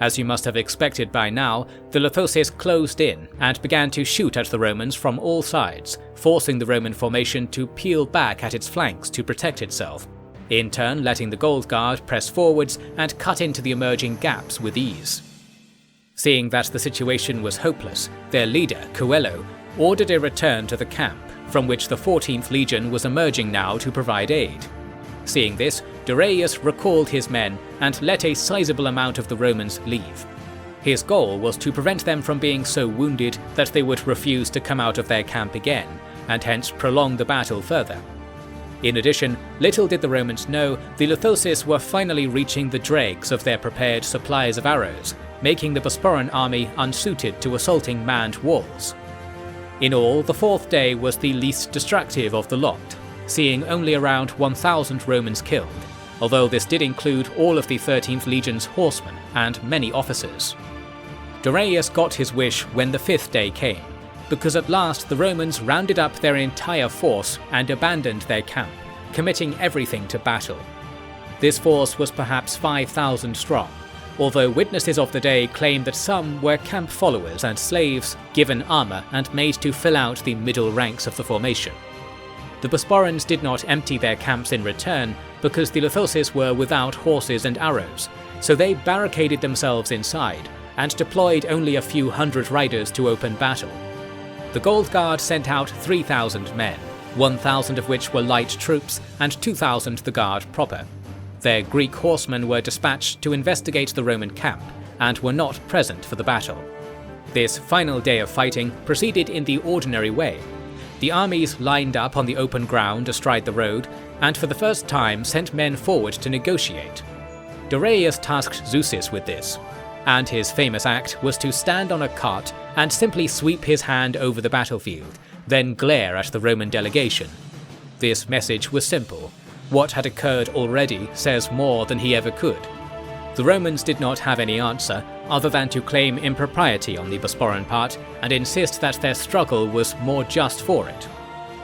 Speaker 1: As you must have expected by now, the Lithosis closed in and began to shoot at the Romans from all sides, forcing the Roman formation to peel back at its flanks to protect itself, in turn letting the Gold Guard press forwards and cut into the emerging gaps with ease. Seeing that the situation was hopeless, their leader, Coello, ordered a return to the camp, from which the 14th Legion was emerging now to provide aid. Seeing this, Doraius recalled his men and let a sizable amount of the Romans leave. His goal was to prevent them from being so wounded that they would refuse to come out of their camp again, and hence prolong the battle further. In addition, little did the Romans know, the Lithosis were finally reaching the dregs of their prepared supplies of arrows, making the Bosporan army unsuited to assaulting manned walls. In all, the 4th day was the least destructive of the lot, seeing only around 1,000 Romans killed, although this did include all of the 13th Legion's horsemen and many officers. Doraius got his wish when the 5th day came, because at last the Romans rounded up their entire force and abandoned their camp, committing everything to battle. This force was perhaps 5,000 strong, although witnesses of the day claim that some were camp followers and slaves given armour and made to fill out the middle ranks of the formation. The Bosporans did not empty their camps in return because the Lithosis were without horses and arrows, so they barricaded themselves inside and deployed only a few hundred riders to open battle. The Gold Guard sent out 3,000 men, 1,000 of which were light troops and 2,000 the Guard proper. Their Greek horsemen were dispatched to investigate the Roman camp, and were not present for the battle. This final day of fighting proceeded in the ordinary way. The armies lined up on the open ground astride the road, and for the first time sent men forward to negotiate. Doraius tasked Zeusis with this, and his famous act was to stand on a cart and simply sweep his hand over the battlefield, then glare at the Roman delegation. This message was simple. What had occurred already says more than he ever could. The Romans did not have any answer, other than to claim impropriety on the Bosporan part and insist that their struggle was more just for it.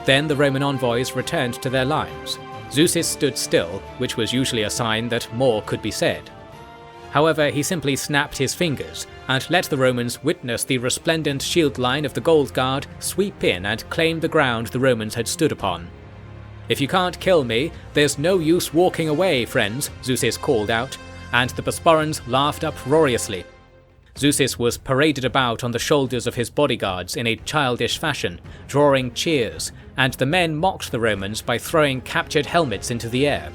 Speaker 1: Then the Roman envoys returned to their lines. Zeusis stood still, which was usually a sign that more could be said. However, he simply snapped his fingers and let the Romans witness the resplendent shield line of the Gold Guard sweep in and claim the ground the Romans had stood upon. "If you can't kill me, there's no use walking away, friends," Zeusis called out, and the Bosporans laughed uproariously. Zeusis was paraded about on the shoulders of his bodyguards in a childish fashion, drawing cheers, and the men mocked the Romans by throwing captured helmets into the air.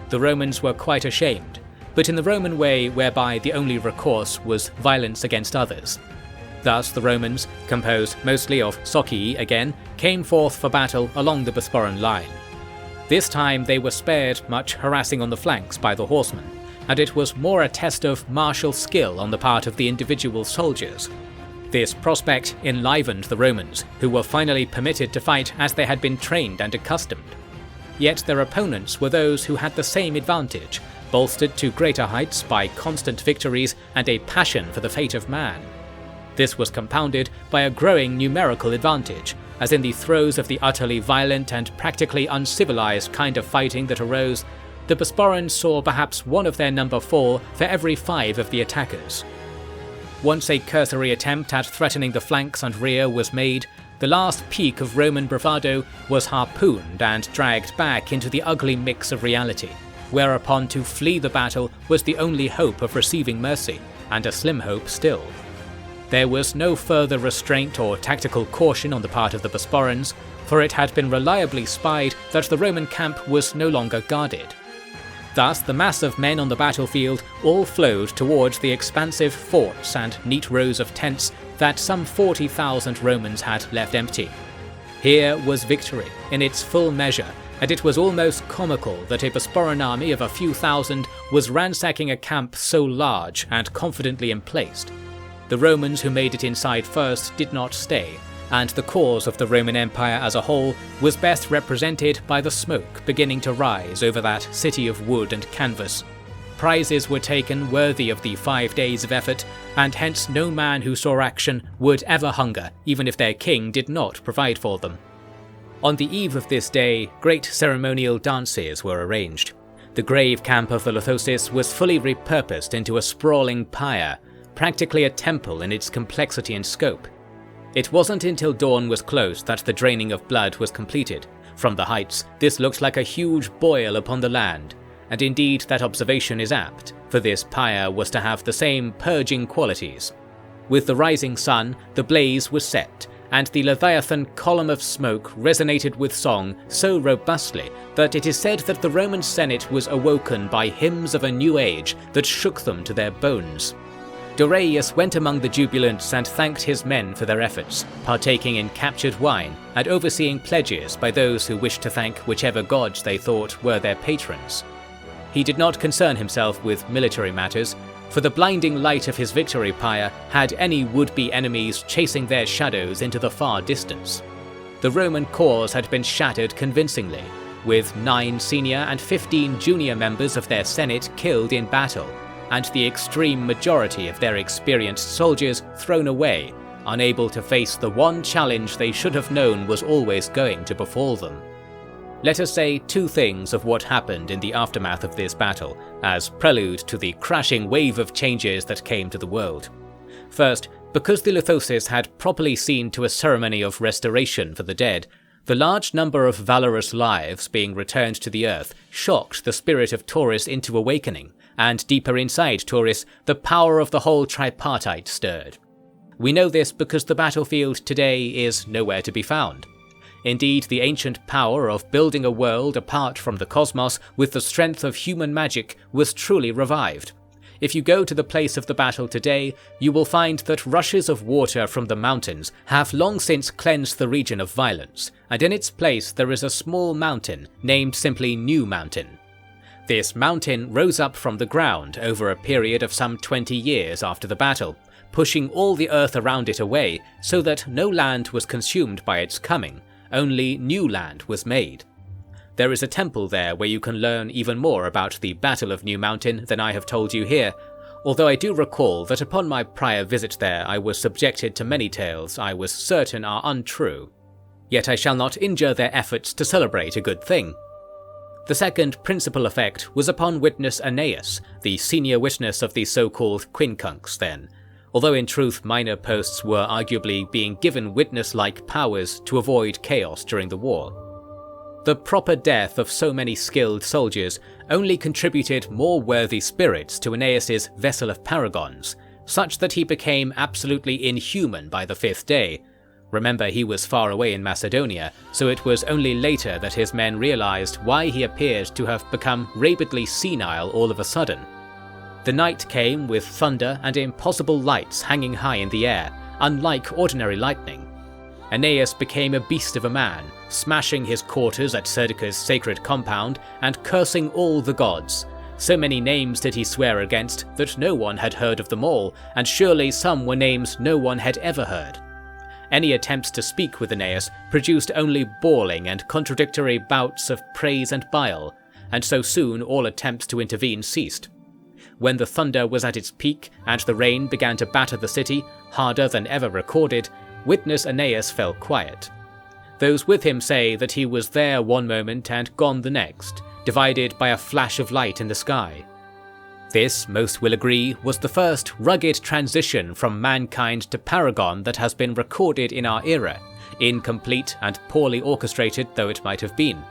Speaker 1: The Romans were quite ashamed, but in the Roman way whereby the only recourse was violence against others. Thus the Romans, composed mostly of socii again, came forth for battle along the Bosporan line. This time they were spared much harassing on the flanks by the horsemen, and it was more a test of martial skill on the part of the individual soldiers. This prospect enlivened the Romans, who were finally permitted to fight as they had been trained and accustomed. Yet their opponents were those who had the same advantage, bolstered to greater heights by constant victories and a passion for the fate of man. This was compounded by a growing numerical advantage, as in the throes of the utterly violent and practically uncivilized kind of fighting that arose, the Bosporans saw perhaps one of their number fall for every 5 of the attackers. Once a cursory attempt at threatening the flanks and rear was made, the last peak of Roman bravado was harpooned and dragged back into the ugly mix of reality, whereupon to flee the battle was the only hope of receiving mercy, and a slim hope still. There was no further restraint or tactical caution on the part of the Bosporans, for it had been reliably spied that the Roman camp was no longer guarded. Thus, the mass of men on the battlefield all flowed towards the expansive forts and neat rows of tents that some 40,000 Romans had left empty. Here was victory in its full measure, and it was almost comical that a Bosporan army of a few thousand was ransacking a camp so large and confidently emplaced. The Romans who made it inside first did not stay, and the cause of the Roman Empire as a whole was best represented by the smoke beginning to rise over that city of wood and canvas. Prizes were taken worthy of the 5 days of effort, and hence no man who saw action would ever hunger, even if their king did not provide for them. On the eve of this day, great ceremonial dances were arranged. The grave camp of the Lithosis was fully repurposed into a sprawling pyre, practically a temple in its complexity and scope. It wasn't until dawn was close that the draining of blood was completed. From the heights, this looked like a huge boil upon the land, and indeed that observation is apt, for this pyre was to have the same purging qualities. With the rising sun, the blaze was set, and the Leviathan column of smoke resonated with song so robustly that it is said that the Roman Senate was awoken by hymns of a new age that shook them to their bones. Doraius went among the jubilants and thanked his men for their efforts, partaking in captured wine and overseeing pledges by those who wished to thank whichever gods they thought were their patrons. He did not concern himself with military matters, for the blinding light of his victory pyre had any would-be enemies chasing their shadows into the far distance. The Roman cause had been shattered convincingly, with 9 senior and 15 junior members of their Senate killed in battle, and the extreme majority of their experienced soldiers thrown away, unable to face the one challenge they should have known was always going to befall them. Let us say 2 things of what happened in the aftermath of this battle, as prelude to the crashing wave of changes that came to the world. First, because the Lithosis had properly seen to a ceremony of restoration for the dead, the large number of valorous lives being returned to the earth shocked the spirit of Taurus into awakening, and deeper inside Taurus, the power of the whole tripartite stirred. We know this because the battlefield today is nowhere to be found. Indeed, the ancient power of building a world apart from the cosmos with the strength of human magic was truly revived. If you go to the place of the battle today, you will find that rushes of water from the mountains have long since cleansed the region of violence, and in its place there is a small mountain named simply New Mountain. This mountain rose up from the ground over a period of some 20 years after the battle, pushing all the earth around it away so that no land was consumed by its coming, only new land was made. There is a temple there where you can learn even more about the Battle of New Mountain than I have told you here, although I do recall that upon my prior visit there I was subjected to many tales I was certain are untrue. Yet I shall not injure their efforts to celebrate a good thing. The second principal effect was upon witness Aeneas, the senior witness of the so-called quincunx then, although in truth minor posts were arguably being given witness-like powers to avoid chaos during the war. The proper death of so many skilled soldiers only contributed more worthy spirits to Aeneas's vessel of paragons, such that he became absolutely inhuman by the 5th day. Remember, he was far away in Macedonia, so it was only later that his men realized why he appeared to have become rabidly senile all of a sudden. The night came with thunder and impossible lights hanging high in the air, unlike ordinary lightning. Aeneas became a beast of a man, smashing his quarters at Serdica's sacred compound and cursing all the gods, So many names did he swear against that no one had heard of them all, and surely some were names no one had ever heard. Any attempts to speak with Aeneas produced only bawling and contradictory bouts of praise and bile, and so soon all attempts to intervene ceased. When the thunder was at its peak and the rain began to batter the city, harder than ever recorded, witness Aeneas fell quiet. Those with him say that he was there one moment and gone the next, divided by a flash of light in the sky. This, most will agree, was the first rugged transition from mankind to paragon that has been recorded in our era, incomplete and poorly orchestrated though it might have been.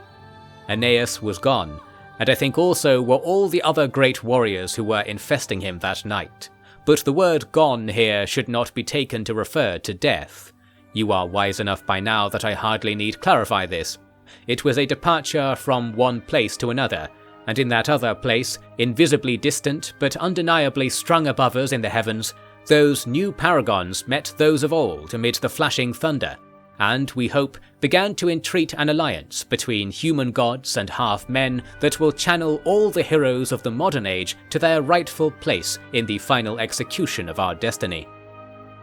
Speaker 1: Aeneas was gone, and I think also were all the other great warriors who were infesting him that night. But the word gone here should not be taken to refer to death. You are wise enough by now that I hardly need clarify this. It was a departure from one place to another, and in that other place, invisibly distant but undeniably strung above us in the heavens, those new paragons met those of old amid the flashing thunder, and, we hope, began to entreat an alliance between human gods and half-men that will channel all the heroes of the modern age to their rightful place in the final execution of our destiny.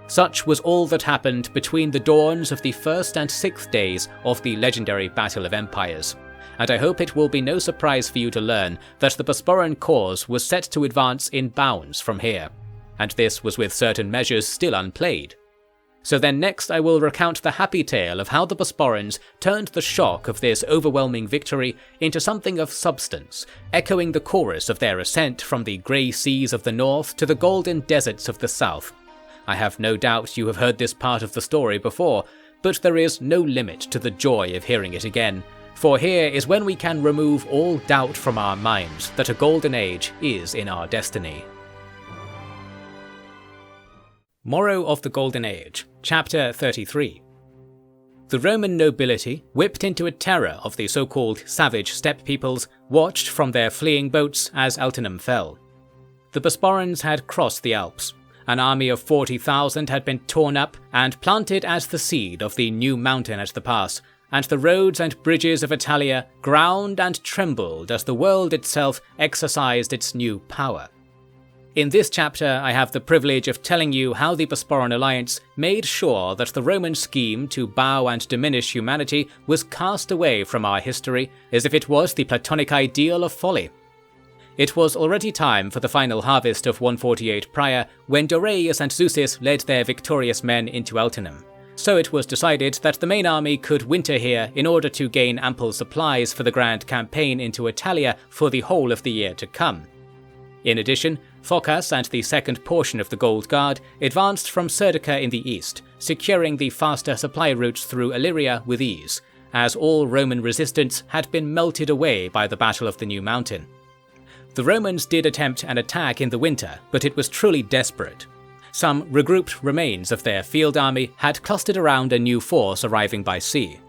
Speaker 1: Such was all that happened between the dawns of the 1st and 6th days of the legendary Battle of Empires, and I hope it will be no surprise for you to learn that the Bosporan cause was set to advance in bounds from here, and this was with certain measures still unplayed. So then next I will recount the happy tale of how the Bosporans turned the shock of this overwhelming victory into something of substance, echoing the chorus of their ascent from the grey seas of the north to the golden deserts of the south. I have no doubt you have heard this part of the story before, but there is no limit to the joy of hearing it again, for here is when we can remove all doubt from our minds that a golden age is in our destiny. Morrow of the Golden Age, Chapter 33. The Roman nobility, whipped into a terror of the so-called savage steppe peoples, watched from their fleeing boats as Eltinum fell. The Bosporans had crossed the Alps. An army of 40,000 had been torn up and planted as the seed of the new mountain at the pass, and the roads and bridges of Italia ground and trembled as the world itself exercised its new power. In this chapter I have the privilege of telling you how the Bosporan alliance made sure that the Roman scheme to bow and diminish humanity was cast away from our history as if it was the Platonic ideal of folly. It was already time for the final harvest of 148 prior when Doreus and Zeuxis led their victorious men into Eltinum, so it was decided that the main army could winter here in order to gain ample supplies for the grand campaign into Italia for the whole of the year to come. In addition, Phocas and the second portion of the Gold Guard advanced from Serdica in the east, securing the faster supply routes through Illyria with ease, as all Roman resistance had been melted away by the Battle of the New Mountain. The Romans did attempt an attack in the winter, but it was truly desperate. Some regrouped remains of their field army had clustered around a new force arriving by sea.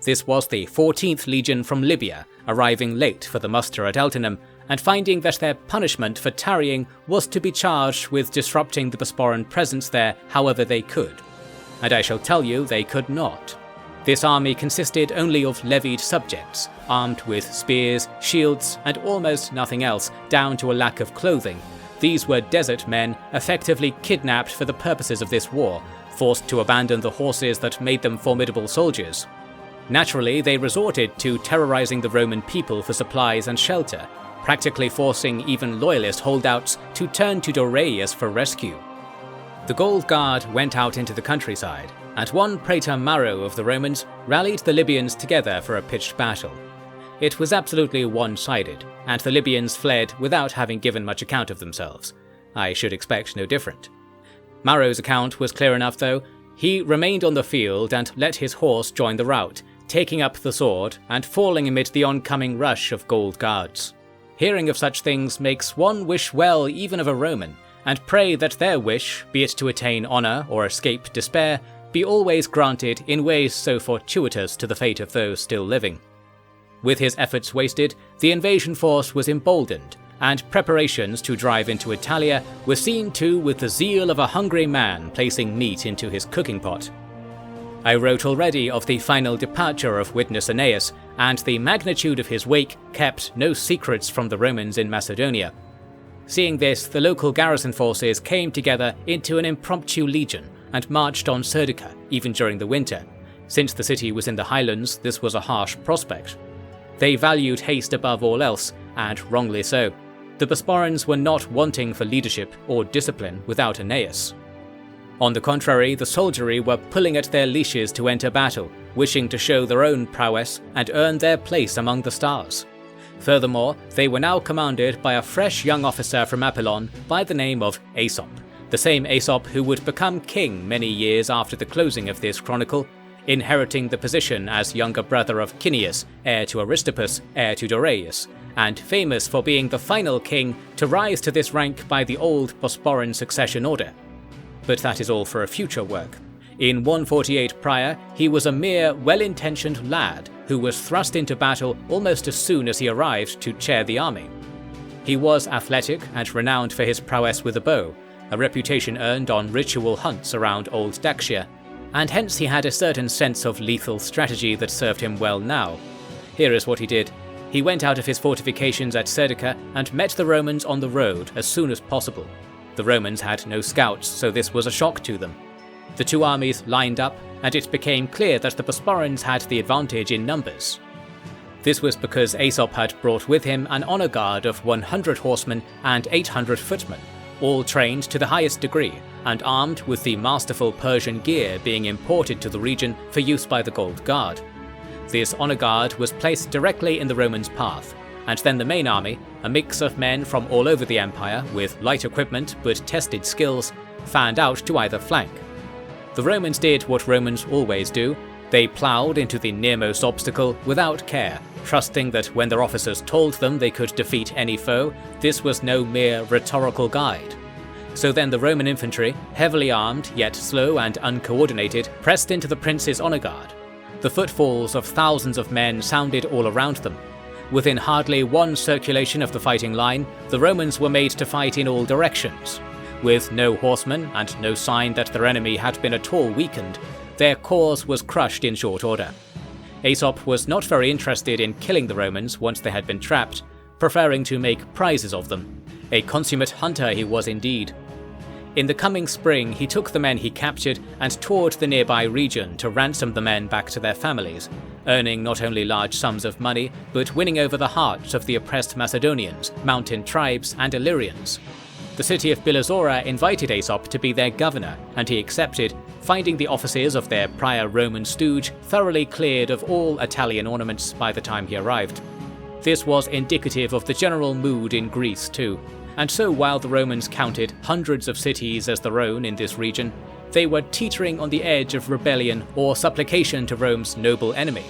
Speaker 1: This was the 14th Legion from Libya, arriving late for the muster at Eltinum, and finding that their punishment for tarrying was to be charged with disrupting the Bosporan presence there however they could. And I shall tell you they could not. This army consisted only of levied subjects, armed with spears, shields, and almost nothing else, down to a lack of clothing. These were desert men, effectively kidnapped for the purposes of this war, forced to abandon the horses that made them formidable soldiers. Naturally, they resorted to terrorizing the Roman people for supplies and shelter, practically forcing even loyalist holdouts to turn to Doreus for rescue. The Gold Guard went out into the countryside, and one praetor Morrow of the Romans rallied the Libyans together for a pitched battle. It was absolutely one-sided, and the Libyans fled without having given much account of themselves. I should expect no different. Morrow's account was clear enough though. He remained on the field and let his horse join the rout, taking up the sword and falling amid the oncoming rush of Gold Guards. Hearing of such things makes one wish well even of a Roman, and pray that their wish, be it to attain honour or escape despair, be always granted in ways so fortuitous to the fate of those still living. With his efforts wasted, the invasion force was emboldened, and preparations to drive into Italia were seen to with the zeal of a hungry man placing meat into his cooking pot. I wrote already of the final departure of witness Aeneas, and the magnitude of his wake kept no secrets from the Romans in Macedonia. Seeing this, the local garrison forces came together into an impromptu legion and marched on Serdica even during the winter. Since the city was in the highlands, this was a harsh prospect. They valued haste above all else, and wrongly so. The Bosporans were not wanting for leadership or discipline without Aeneas. On the contrary, the soldiery were pulling at their leashes to enter battle, wishing to show their own prowess and earn their place among the stars. Furthermore, they were now commanded by a fresh young officer from Apollon by the name of Aesop, the same Aesop who would become king many years after the closing of this chronicle, inheriting the position as younger brother of Cineas, heir to Aristippus, heir to Dorius, and famous for being the final king to rise to this rank by the old Bosporan succession order. But that is all for a future work. In 148 prior, he was a mere well-intentioned lad who was thrust into battle almost as soon as he arrived to chair the army. He was athletic and renowned for his prowess with a bow, a reputation earned on ritual hunts around Old Dacia, and hence he had a certain sense of lethal strategy that served him well now. Here is what he did. He went out of his fortifications at Serdica and met the Romans on the road as soon as possible. The Romans had no scouts, so this was a shock to them. The two armies lined up, and it became clear that the Bosporans had the advantage in numbers. This was because Aesop had brought with him an honour guard of 100 horsemen and 800 footmen, all trained to the highest degree, and armed with the masterful Persian gear being imported to the region for use by the Gold Guard. This honour guard was placed directly in the Romans' path, and then the main army, a mix of men from all over the empire with light equipment but tested skills, fanned out to either flank. The Romans did what Romans always do. They ploughed into the nearmost obstacle without care, trusting that when their officers told them they could defeat any foe, this was no mere rhetorical guide. So then the Roman infantry, heavily armed yet slow and uncoordinated, pressed into the prince's honour guard. The footfalls of thousands of men sounded all around them. Within hardly one circulation of the fighting line, the Romans were made to fight in all directions. With no horsemen and no sign that their enemy had been at all weakened, their cause was crushed in short order. Aesop was not very interested in killing the Romans once they had been trapped, preferring to make prizes of them. A consummate hunter he was indeed. In the coming spring, he took the men he captured and toured the nearby region to ransom the men back to their families, earning not only large sums of money, but winning over the hearts of the oppressed Macedonians, mountain tribes, and Illyrians. The city of Bilazora invited Aesop to be their governor, and he accepted, finding the offices of their prior Roman stooge thoroughly cleared of all Italian ornaments by the time he arrived. This was indicative of the general mood in Greece too, and so while the Romans counted hundreds of cities as their own in this region, they were teetering on the edge of rebellion or supplication to Rome's noble enemy.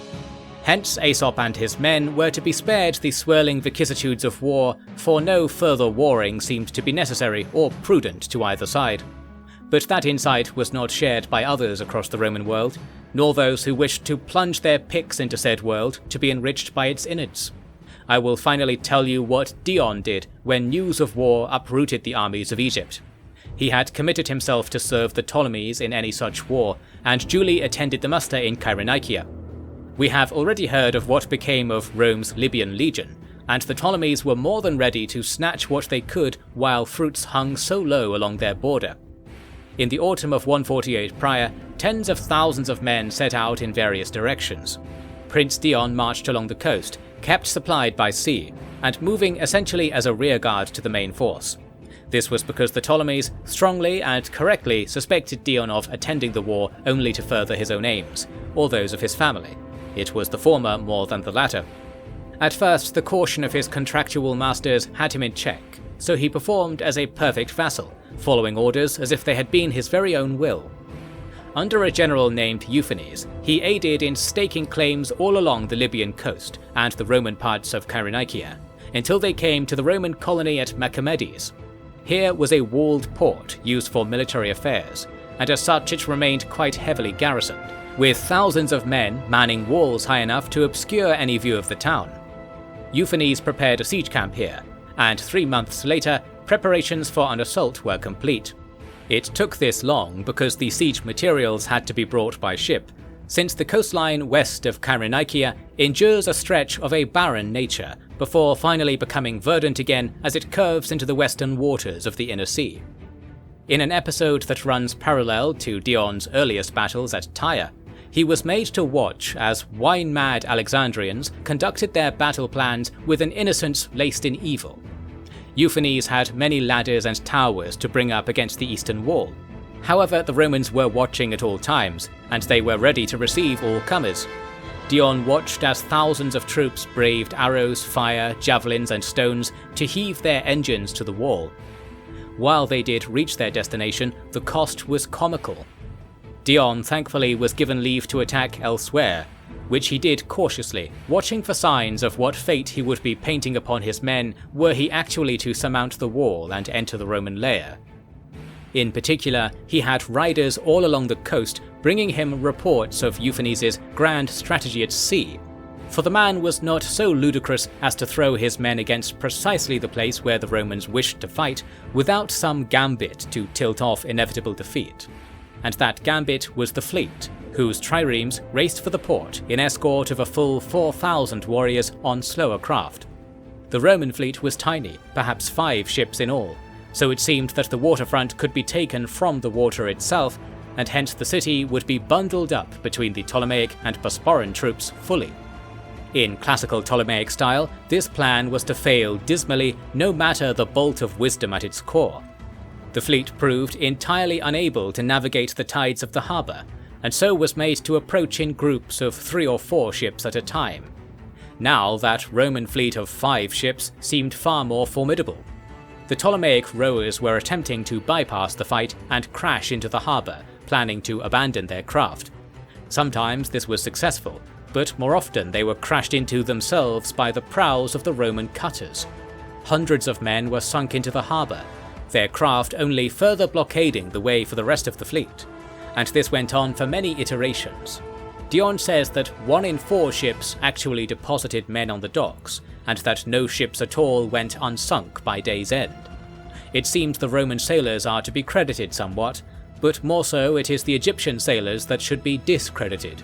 Speaker 1: Hence Aesop and his men were to be spared the swirling vicissitudes of war, for no further warring seemed to be necessary or prudent to either side. But that insight was not shared by others across the Roman world, nor those who wished to plunge their picks into said world to be enriched by its innards. I will finally tell you what Dion did when news of war uprooted the armies of Egypt. He had committed himself to serve the Ptolemies in any such war, and duly attended the muster in Cyrenaica. We have already heard of what became of Rome's Libyan legion, and the Ptolemies were more than ready to snatch what they could while fruits hung so low along their border. In the autumn of 148 prior, tens of thousands of men set out in various directions. Prince Dion marched along the coast, kept supplied by sea, and moving essentially as a rearguard to the main force. This was because the Ptolemies strongly and correctly suspected Dion of attending the war only to further his own aims, or those of his family. It was the former more than the latter. At first, the caution of his contractual masters had him in check, so he performed as a perfect vassal, following orders as if they had been his very own will. Under a general named Euphanes, he aided in staking claims all along the Libyan coast and the Roman parts of Cyrenaica, until they came to the Roman colony at Machamedes. Here was a walled port used for military affairs, and as such it remained quite heavily garrisoned, with thousands of men manning walls high enough to obscure any view of the town. Euphanes prepared a siege camp here, and 3 months later, preparations for an assault were complete. It took this long because the siege materials had to be brought by ship, since the coastline west of Kyrenaikia endures a stretch of a barren nature before finally becoming verdant again as it curves into the western waters of the Inner Sea. In an episode that runs parallel to Dion's earliest battles at Tyre, he was made to watch as wine-mad Alexandrians conducted their battle plans with an innocence laced in evil. Euphanes had many ladders and towers to bring up against the eastern wall. However, the Romans were watching at all times, and they were ready to receive all comers. Dion watched as thousands of troops braved arrows, fire, javelins and stones to heave their engines to the wall. While they did reach their destination, the cost was comical. Dion thankfully was given leave to attack elsewhere, which he did cautiously, watching for signs of what fate he would be painting upon his men were he actually to surmount the wall and enter the Roman lair. In particular, he had riders all along the coast bringing him reports of Euphanes' grand strategy at sea, for the man was not so ludicrous as to throw his men against precisely the place where the Romans wished to fight without some gambit to tilt off inevitable defeat. And that gambit was the fleet, whose triremes raced for the port in escort of a full 4,000 warriors on slower craft. The Roman fleet was tiny, perhaps 5 ships in all, so it seemed that the waterfront could be taken from the water itself, and hence the city would be bundled up between the Ptolemaic and Bosporan troops fully. In classical Ptolemaic style, this plan was to fail dismally no matter the bolt of wisdom at its core. The fleet proved entirely unable to navigate the tides of the harbour, and so was made to approach in groups of 3 or 4 ships at a time. Now that Roman fleet of 5 ships seemed far more formidable. The Ptolemaic rowers were attempting to bypass the fight and crash into the harbour, planning to abandon their craft. Sometimes this was successful, but more often they were crashed into themselves by the prows of the Roman cutters. Hundreds of men were sunk into the harbour, their craft only further blockading the way for the rest of the fleet. And this went on for many iterations. Dion says that 1 in 4 ships actually deposited men on the docks, and that no ships at all went unsunk by day's end. It seems the Roman sailors are to be credited somewhat, but more so it is the Egyptian sailors that should be discredited.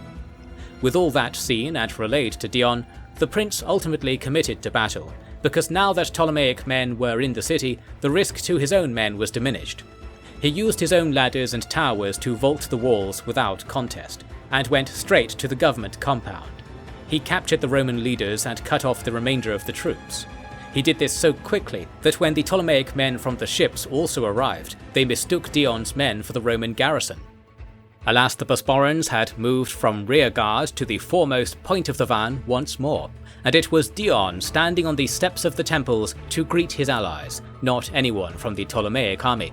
Speaker 1: With all that seen and relayed to Dion, the prince ultimately committed to battle, because now that Ptolemaic men were in the city, the risk to his own men was diminished. He used his own ladders and towers to vault the walls without contest, and went straight to the government compound. He captured the Roman leaders and cut off the remainder of the troops. He did this so quickly that when the Ptolemaic men from the ships also arrived, they mistook Dion's men for the Roman garrison. Alas, the Bosporans had moved from rear guard to the foremost point of the van once more, and it was Dion standing on the steps of the temples to greet his allies, not anyone from the Ptolemaic army.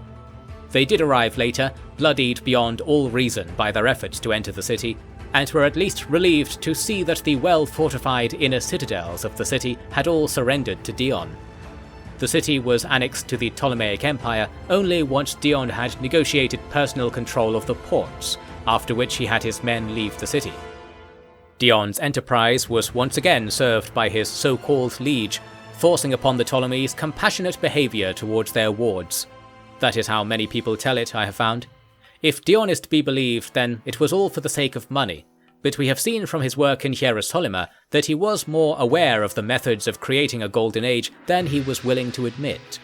Speaker 1: They did arrive later, bloodied beyond all reason by their efforts to enter the city, and were at least relieved to see that the well-fortified inner citadels of the city had all surrendered to Dion. The city was annexed to the Ptolemaic Empire only once Dion had negotiated personal control of the ports, after which he had his men leave the city. Dion's enterprise was once again served by his so-called liege, forcing upon the Ptolemies compassionate behaviour towards their wards. That is how many people tell it, I have found. If Dion is to be believed, then it was all for the sake of money, but we have seen from his work in Hierosolyma that he was more aware of the methods of creating a golden age than he was willing to admit.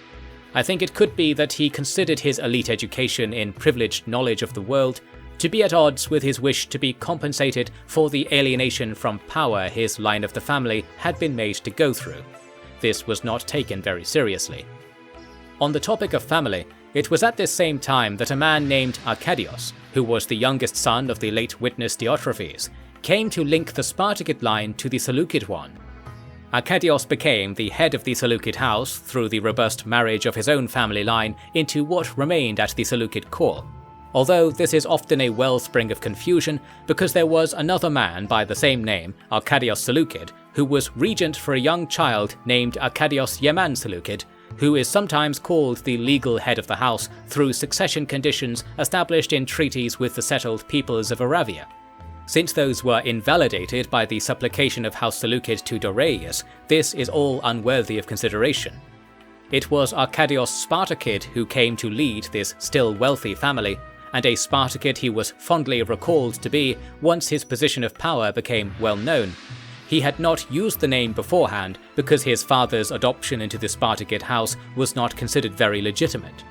Speaker 1: I think it could be that he considered his elite education in privileged knowledge of the world to be at odds with his wish to be compensated for the alienation from power his line of the family had been made to go through. This was not taken very seriously. On the topic of family, it was at this same time that a man named Arcadios, who was the youngest son of the late witness Diotrephes, came to link the Spartacid line to the Seleucid one. Arcadios became the head of the Seleucid house through the robust marriage of his own family line into what remained at the Seleucid core, although this is often a wellspring of confusion because there was another man by the same name, Arcadios Seleucid, who was regent for a young child named Arcadios Yeman Seleucid, who is sometimes called the legal head of the house through succession conditions established in treaties with the settled peoples of Aravia. Since those were invalidated by the supplication of House Seleucid to Dorius, this is all unworthy of consideration. It was Arcadios Spartacid who came to lead this still wealthy family, and a Spartacid he was fondly recalled to be once his position of power became well known. He had not used the name beforehand because his father's adoption into the Spartacid house was not considered very legitimate.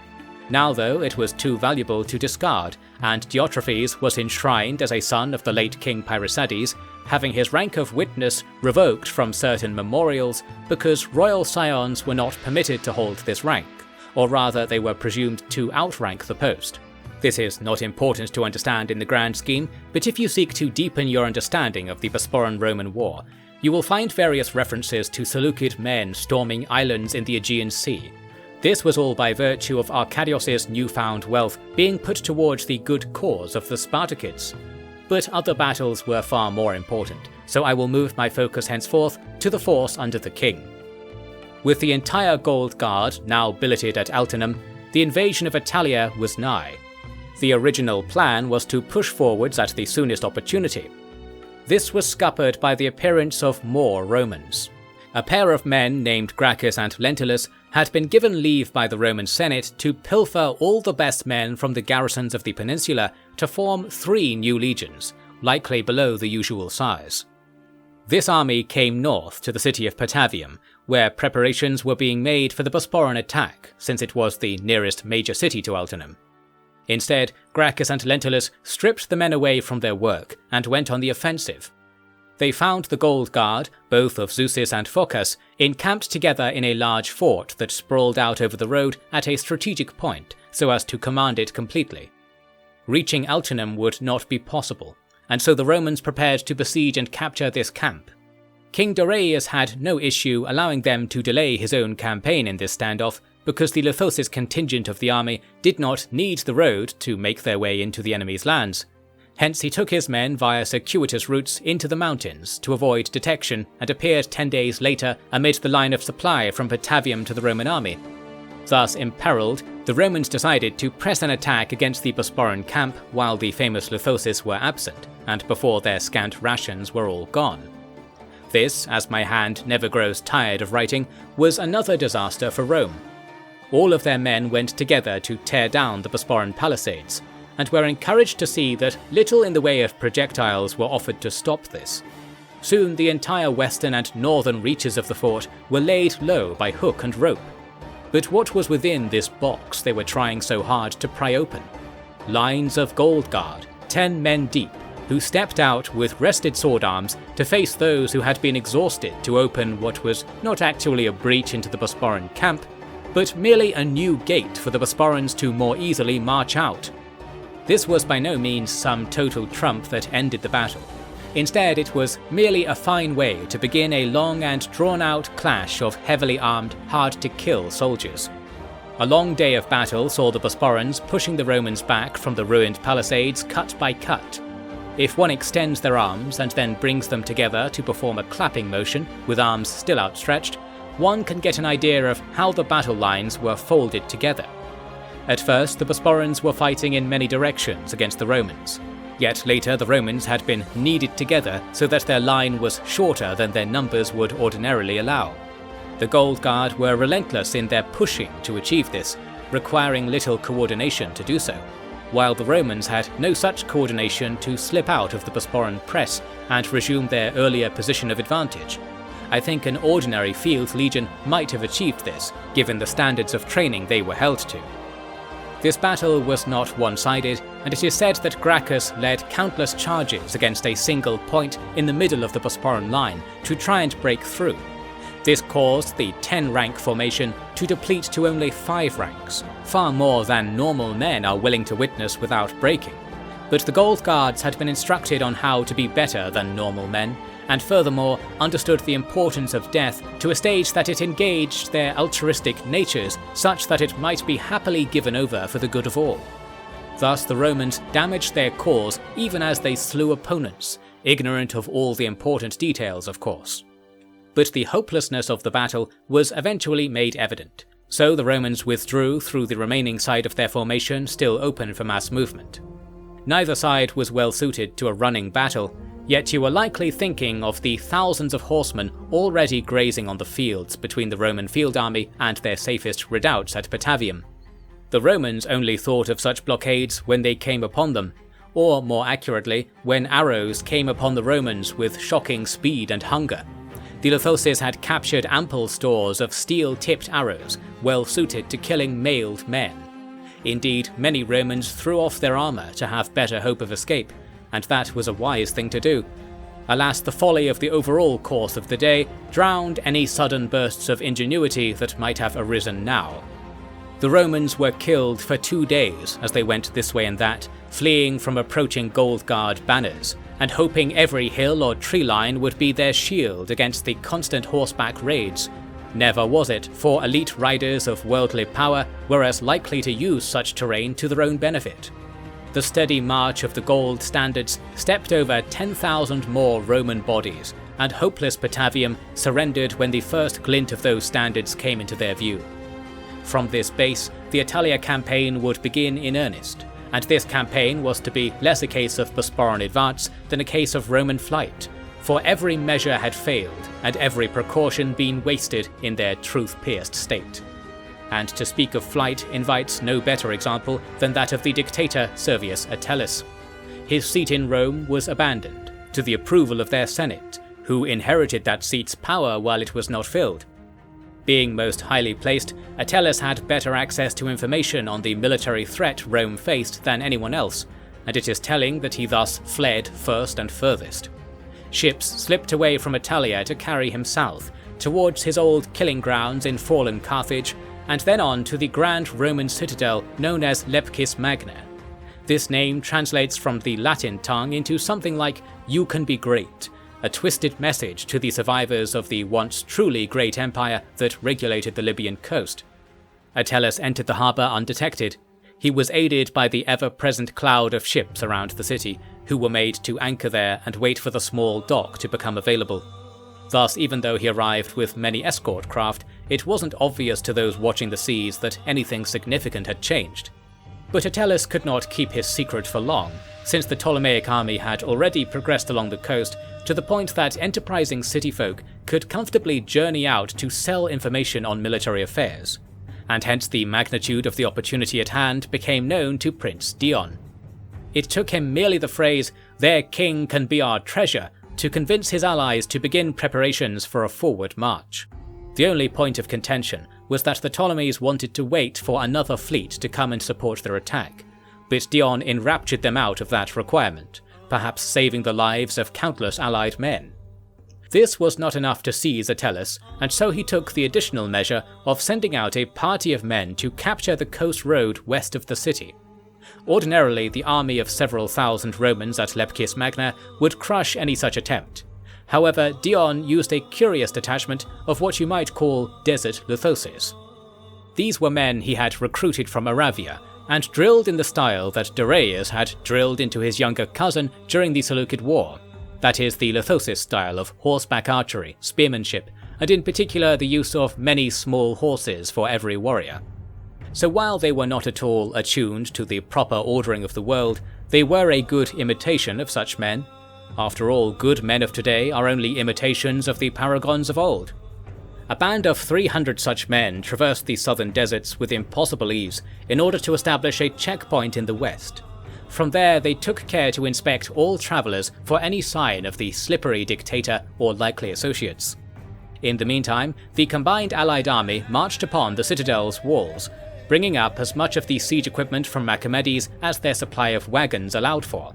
Speaker 1: Now though, it was too valuable to discard, and Diotrephes was enshrined as a son of the late King Pyrrhosides, having his rank of witness revoked from certain memorials because royal scions were not permitted to hold this rank, or rather they were presumed to outrank the post. This is not important to understand in the grand scheme, but if you seek to deepen your understanding of the Bosporan-Roman War, you will find various references to Seleucid men storming islands in the Aegean Sea. This was all by virtue of Arcadios' newfound wealth being put towards the good cause of the Spartacids. But other battles were far more important, so I will move my focus henceforth to the force under the king. With the entire Gold Guard now billeted at Altinum, the invasion of Italia was nigh. The original plan was to push forwards at the soonest opportunity. This was scuppered by the appearance of more Romans. A pair of men named Gracchus and Lentulus had been given leave by the Roman Senate to pilfer all the best men from the garrisons of the peninsula to form 3 new legions, likely below the usual size. This army came north to the city of Patavium, where preparations were being made for the Bosporan attack, since it was the nearest major city to Altinum. Instead, Gracchus and Lentulus stripped the men away from their work and went on the offensive. They found the Gold Guard, both of Zeuxis and Phocas, encamped together in a large fort that sprawled out over the road at a strategic point so as to command it completely. Reaching Altinum would not be possible, and so the Romans prepared to besiege and capture this camp. King Dorius had no issue allowing them to delay his own campaign in this standoff because the Lithosis contingent of the army did not need the road to make their way into the enemy's lands. Hence he took his men via circuitous routes into the mountains to avoid detection and appeared 10 days later amid the line of supply from Patavium to the Roman army. Thus imperiled, the Romans decided to press an attack against the Bosporan camp while the famous Lithosis were absent, and before their scant rations were all gone. This, as my hand never grows tired of writing, was another disaster for Rome. All of their men went together to tear down the Bosporan palisades, and were encouraged to see that little in the way of projectiles were offered to stop this. Soon the entire western and northern reaches of the fort were laid low by hook and rope. But what was within this box they were trying so hard to pry open? Lines of Gold Guard, 10 men deep, who stepped out with rested sword arms to face those who had been exhausted to open what was not actually a breach into the Bosporan camp, but merely a new gate for the Bosporans to more easily march out. This was by no means some total trump that ended the battle. Instead, it was merely a fine way to begin a long and drawn-out clash of heavily armed, hard-to-kill soldiers. A long day of battle saw the Bosporans pushing the Romans back from the ruined palisades cut by cut. If one extends their arms and then brings them together to perform a clapping motion with arms still outstretched, one can get an idea of how the battle lines were folded together. At first, the Bosporans were fighting in many directions against the Romans, yet later the Romans had been kneaded together so that their line was shorter than their numbers would ordinarily allow. The Gold Guard were relentless in their pushing to achieve this, requiring little coordination to do so, while the Romans had no such coordination to slip out of the Bosporan press and resume their earlier position of advantage. I think an ordinary field legion might have achieved this, given the standards of training they were held to. This battle was not one-sided, and it is said that Gracchus led countless charges against a single point in the middle of the Bosporan line to try and break through. This caused the 10-rank formation to deplete to only 5 ranks, far more than normal men are willing to witness without breaking. But the Gold Guards had been instructed on how to be better than normal men, and furthermore understood the importance of death to a stage that it engaged their altruistic natures such that it might be happily given over for the good of all. Thus the Romans damaged their cause even as they slew opponents, ignorant of all the important details, of course. But the hopelessness of the battle was eventually made evident, so the Romans withdrew through the remaining side of their formation still open for mass movement. Neither side was well suited to a running battle, yet you were likely thinking of the thousands of horsemen already grazing on the fields between the Roman field army and their safest redoubts at Patavium. The Romans only thought of such blockades when they came upon them, or more accurately, when arrows came upon the Romans with shocking speed and hunger. The Lithoses had captured ample stores of steel-tipped arrows, well suited to killing mailed men. Indeed, many Romans threw off their armour to have better hope of escape, and that was a wise thing to do. Alas, the folly of the overall course of the day drowned any sudden bursts of ingenuity that might have arisen now. The Romans were killed for 2 days as they went this way and that, fleeing from approaching Gold Guard banners, and hoping every hill or tree line would be their shield against the constant horseback raids. Never was it, for elite riders of worldly power were as likely to use such terrain to their own benefit. The steady march of the gold standards stepped over 10,000 more Roman bodies, and hopeless Patavium surrendered when the first glint of those standards came into their view. From this base, the Italia campaign would begin in earnest, and this campaign was to be less a case of Bosporan advance than a case of Roman flight, for every measure had failed and every precaution been wasted in their truth-pierced state. And to speak of flight invites no better example than that of the dictator Servius Attalus. His seat in Rome was abandoned, to the approval of their Senate, who inherited that seat's power while it was not filled. Being most highly placed, Attalus had better access to information on the military threat Rome faced than anyone else, and it is telling that he thus fled first and furthest. Ships slipped away from Italia to carry him south, towards his old killing grounds in fallen Carthage, and then on to the grand Roman citadel known as Lepcis Magna. This name translates from the Latin tongue into something like "You can be great," a twisted message to the survivors of the once truly great empire that regulated the Libyan coast. Attalus entered the harbour undetected. He was aided by the ever-present cloud of ships around the city, who were made to anchor there and wait for the small dock to become available. Thus, even though he arrived with many escort craft, it wasn't obvious to those watching the seas that anything significant had changed. But Attalus could not keep his secret for long, since the Ptolemaic army had already progressed along the coast to the point that enterprising city folk could comfortably journey out to sell information on military affairs, and hence the magnitude of the opportunity at hand became known to Prince Dion. It took him merely the phrase, "Their king can be our treasure," to convince his allies to begin preparations for a forward march. The only point of contention was that the Ptolemies wanted to wait for another fleet to come and support their attack, but Dion enraptured them out of that requirement, perhaps saving the lives of countless allied men. This was not enough to seize Attalus, and so he took the additional measure of sending out a party of men to capture the coast road west of the city. Ordinarily, the army of several thousand Romans at Lepcis Magna would crush any such attempt. However, Dion used a curious detachment of what you might call desert Lithoses. These were men he had recruited from Aravia, and drilled in the style that Darius had drilled into his younger cousin during the Seleucid War. That is, the Lithosis style of horseback archery, spearmanship, and in particular the use of many small horses for every warrior. So while they were not at all attuned to the proper ordering of the world, they were a good imitation of such men. After all, good men of today are only imitations of the paragons of old. A band of 300 such men traversed the southern deserts with impossible ease in order to establish a checkpoint in the west. From there, they took care to inspect all travellers for any sign of the slippery dictator or likely associates. In the meantime, the combined allied army marched upon the citadel's walls, bringing up as much of the siege equipment from Machamedes as their supply of wagons allowed for.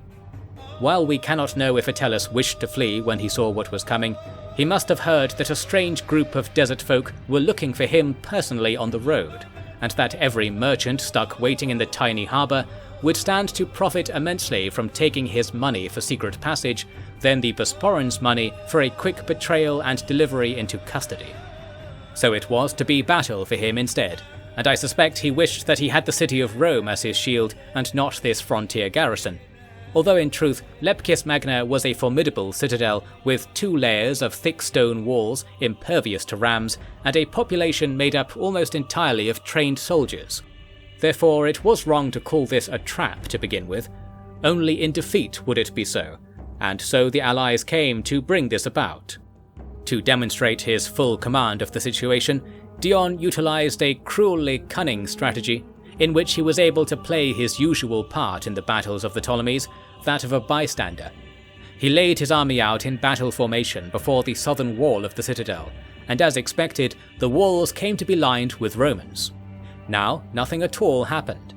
Speaker 1: While we cannot know if Attalus wished to flee when he saw what was coming, he must have heard that a strange group of desert folk were looking for him personally on the road, and that every merchant stuck waiting in the tiny harbour would stand to profit immensely from taking his money for secret passage, then the Bosporans' money for a quick betrayal and delivery into custody. So it was to be battle for him instead, and I suspect he wished that he had the city of Rome as his shield and not this frontier garrison. Although in truth, Lepcis Magna was a formidable citadel with 2 layers of thick stone walls impervious to rams, and a population made up almost entirely of trained soldiers. Therefore, it was wrong to call this a trap to begin with. Only in defeat would it be so, and so the allies came to bring this about. To demonstrate his full command of the situation, Dion utilized a cruelly cunning strategy. in which he was able to play his usual part in the battles of the Ptolemies, that of a bystander. He laid his army out in battle formation before the southern wall of the citadel, and as expected, the walls came to be lined with Romans. Now, nothing at all happened.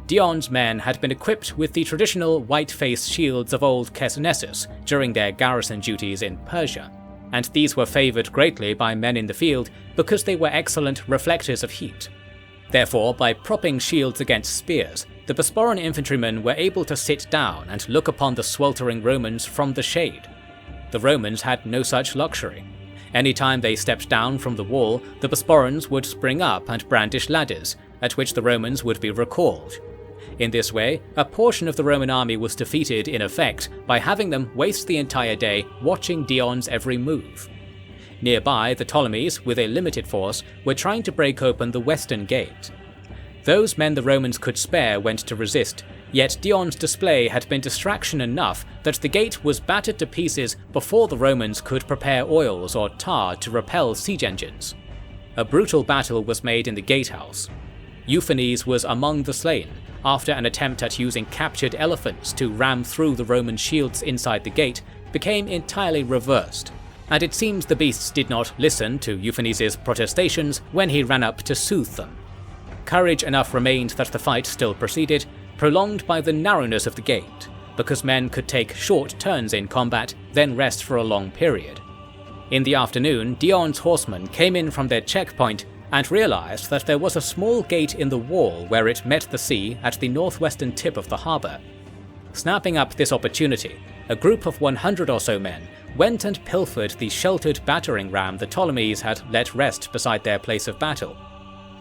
Speaker 1: Dion's men had been equipped with the traditional white-faced shields of old Chersonesus during their garrison duties in Persia, and these were favoured greatly by men in the field because they were excellent reflectors of heat. Therefore, by propping shields against spears, the Bosporan infantrymen were able to sit down and look upon the sweltering Romans from the shade. The Romans had no such luxury. Any time they stepped down from the wall, the Bosporans would spring up and brandish ladders, at which the Romans would be recalled. In this way, a portion of the Roman army was defeated in effect by having them waste the entire day watching Dion's every move. Nearby, the Ptolemies, with a limited force, were trying to break open the western gate. Those men the Romans could spare went to resist, yet Dion's display had been distraction enough that the gate was battered to pieces before the Romans could prepare oils or tar to repel siege engines. A brutal battle was made in the gatehouse. Euphanes was among the slain, after an attempt at using captured elephants to ram through the Roman shields inside the gate became entirely reversed, and it seems the beasts did not listen to Euphanes' protestations when he ran up to soothe them. Courage enough remained that the fight still proceeded, prolonged by the narrowness of the gate, because men could take short turns in combat, then rest for a long period. In the afternoon, Dion's horsemen came in from their checkpoint and realized that there was a small gate in the wall where it met the sea at the northwestern tip of the harbour. Snapping up this opportunity, a group of 100 or so men went and pilfered the sheltered battering ram the Ptolemies had let rest beside their place of battle.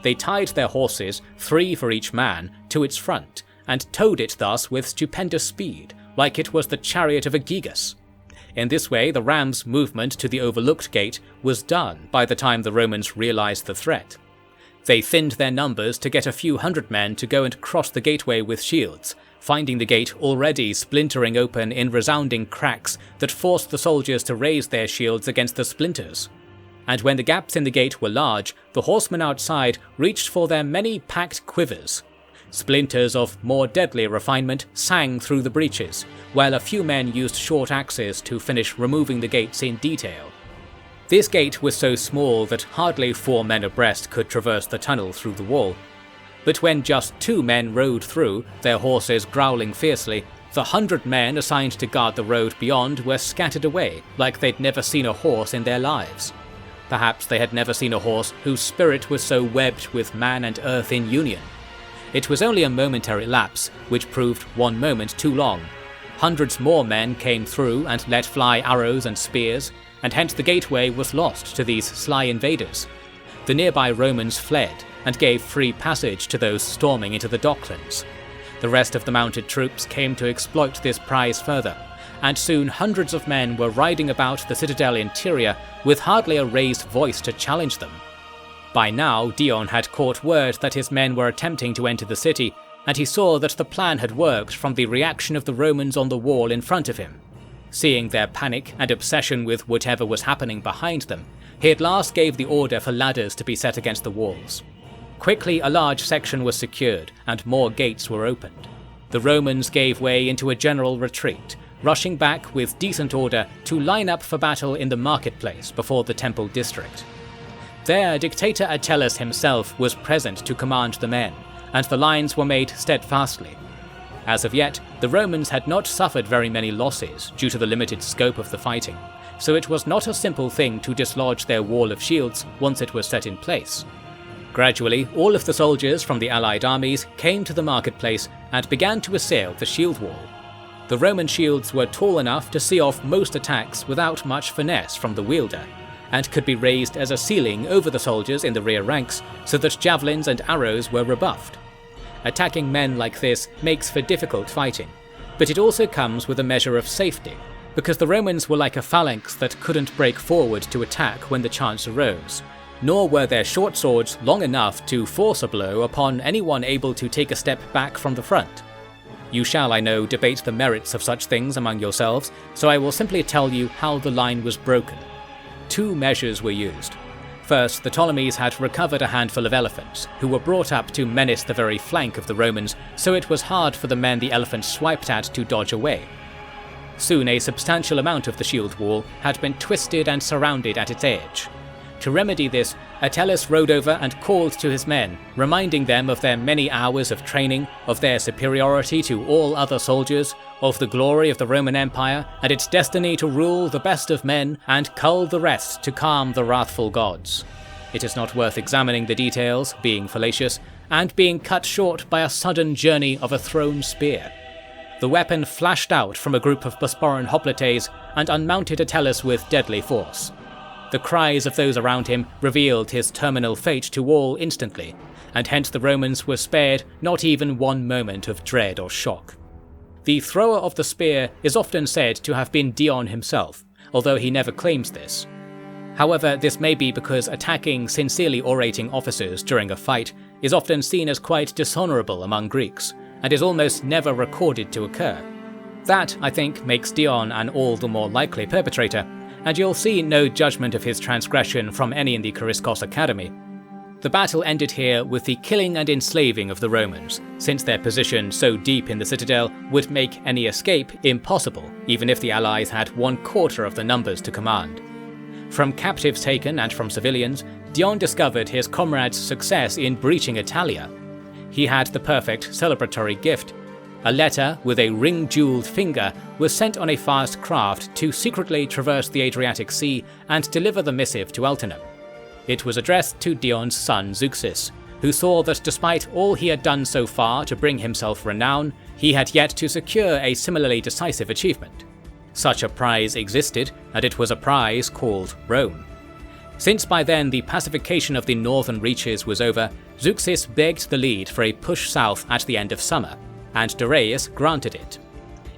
Speaker 1: They tied their horses, 3 for each man, to its front, and towed it thus with stupendous speed, like it was the chariot of a Gigas. In this way, the ram's movement to the overlooked gate was done by the time the Romans realized the threat. They thinned their numbers to get a few hundred men to go and cross the gateway with shields, finding the gate already splintering open in resounding cracks that forced the soldiers to raise their shields against the splinters. And when the gaps in the gate were large, the horsemen outside reached for their many packed quivers. Splinters of more deadly refinement sang through the breaches, while a few men used short axes to finish removing the gates in detail. This gate was so small that hardly 4 men abreast could traverse the tunnel through the wall. But when just 2 men rode through, their horses growling fiercely, the 100 men assigned to guard the road beyond were scattered away like they'd never seen a horse in their lives. Perhaps they had never seen a horse whose spirit was so webbed with man and earth in union. It was only a momentary lapse, which proved 1 moment too long. Hundreds more men came through and let fly arrows and spears, and hence the gateway was lost to these sly invaders. The nearby Romans fled and gave free passage to those storming into the docklands. The rest of the mounted troops came to exploit this prize further, and soon hundreds of men were riding about the citadel interior with hardly a raised voice to challenge them. By now, Dion had caught word that his men were attempting to enter the city, and he saw that the plan had worked from the reaction of the Romans on the wall in front of him. Seeing their panic and obsession with whatever was happening behind them, he at last gave the order for ladders to be set against the walls. Quickly, a large section was secured, and more gates were opened. The Romans gave way into a general retreat, rushing back with decent order to line up for battle in the marketplace before the temple district. There, dictator Attalus himself was present to command the men, and the lines were made steadfastly. As of yet, the Romans had not suffered very many losses due to the limited scope of the fighting, so it was not a simple thing to dislodge their wall of shields once it was set in place. Gradually, all of the soldiers from the allied armies came to the marketplace and began to assail the shield wall. The Roman shields were tall enough to see off most attacks without much finesse from the wielder, and could be raised as a ceiling over the soldiers in the rear ranks so that javelins and arrows were rebuffed. Attacking men like this makes for difficult fighting, but it also comes with a measure of safety, because the Romans were like a phalanx that couldn't break forward to attack when the chance arose, nor were their short swords long enough to force a blow upon anyone able to take a step back from the front. You shall, I know, debate the merits of such things among yourselves, so I will simply tell you how the line was broken. 2 measures were used. First, the Ptolemies had recovered a handful of elephants, who were brought up to menace the very flank of the Romans, so it was hard for the men the elephants swiped at to dodge away. Soon a substantial amount of the shield wall had been twisted and surrounded at its edge. To remedy this, Attalus rode over and called to his men, reminding them of their many hours of training, of their superiority to all other soldiers, of the glory of the Roman Empire and its destiny to rule the best of men and cull the rest to calm the wrathful gods. It is not worth examining the details, being fallacious, and being cut short by a sudden journey of a thrown spear. The weapon flashed out from a group of Bosporan hoplites and unmounted Attalus with deadly force. The cries of those around him revealed his terminal fate to all instantly, and hence the Romans were spared not even one moment of dread or shock. The thrower of the spear is often said to have been Dion himself, although he never claims this. However, this may be because attacking sincerely orating officers during a fight is often seen as quite dishonourable among Greeks, and is almost never recorded to occur. That, I think, makes Dion an all the more likely perpetrator, and you'll see no judgment of his transgression from any in the Chryskos Academy. The battle ended here with the killing and enslaving of the Romans, since their position so deep in the citadel would make any escape impossible, even if the allies had 1/4 of the numbers to command. From captives taken and from civilians, Dion discovered his comrade's success in breaching Italia. He had the perfect celebratory gift. A letter with a ring-jeweled finger was sent on a fast craft to secretly traverse the Adriatic Sea and deliver the missive to Altinum. It was addressed to Dion's son Zeuxis, who saw that despite all he had done so far to bring himself renown, he had yet to secure a similarly decisive achievement. Such a prize existed, and it was a prize called Rome. Since by then the pacification of the northern reaches was over, Zeuxis begged the lead for a push south at the end of summer, and Darius granted it.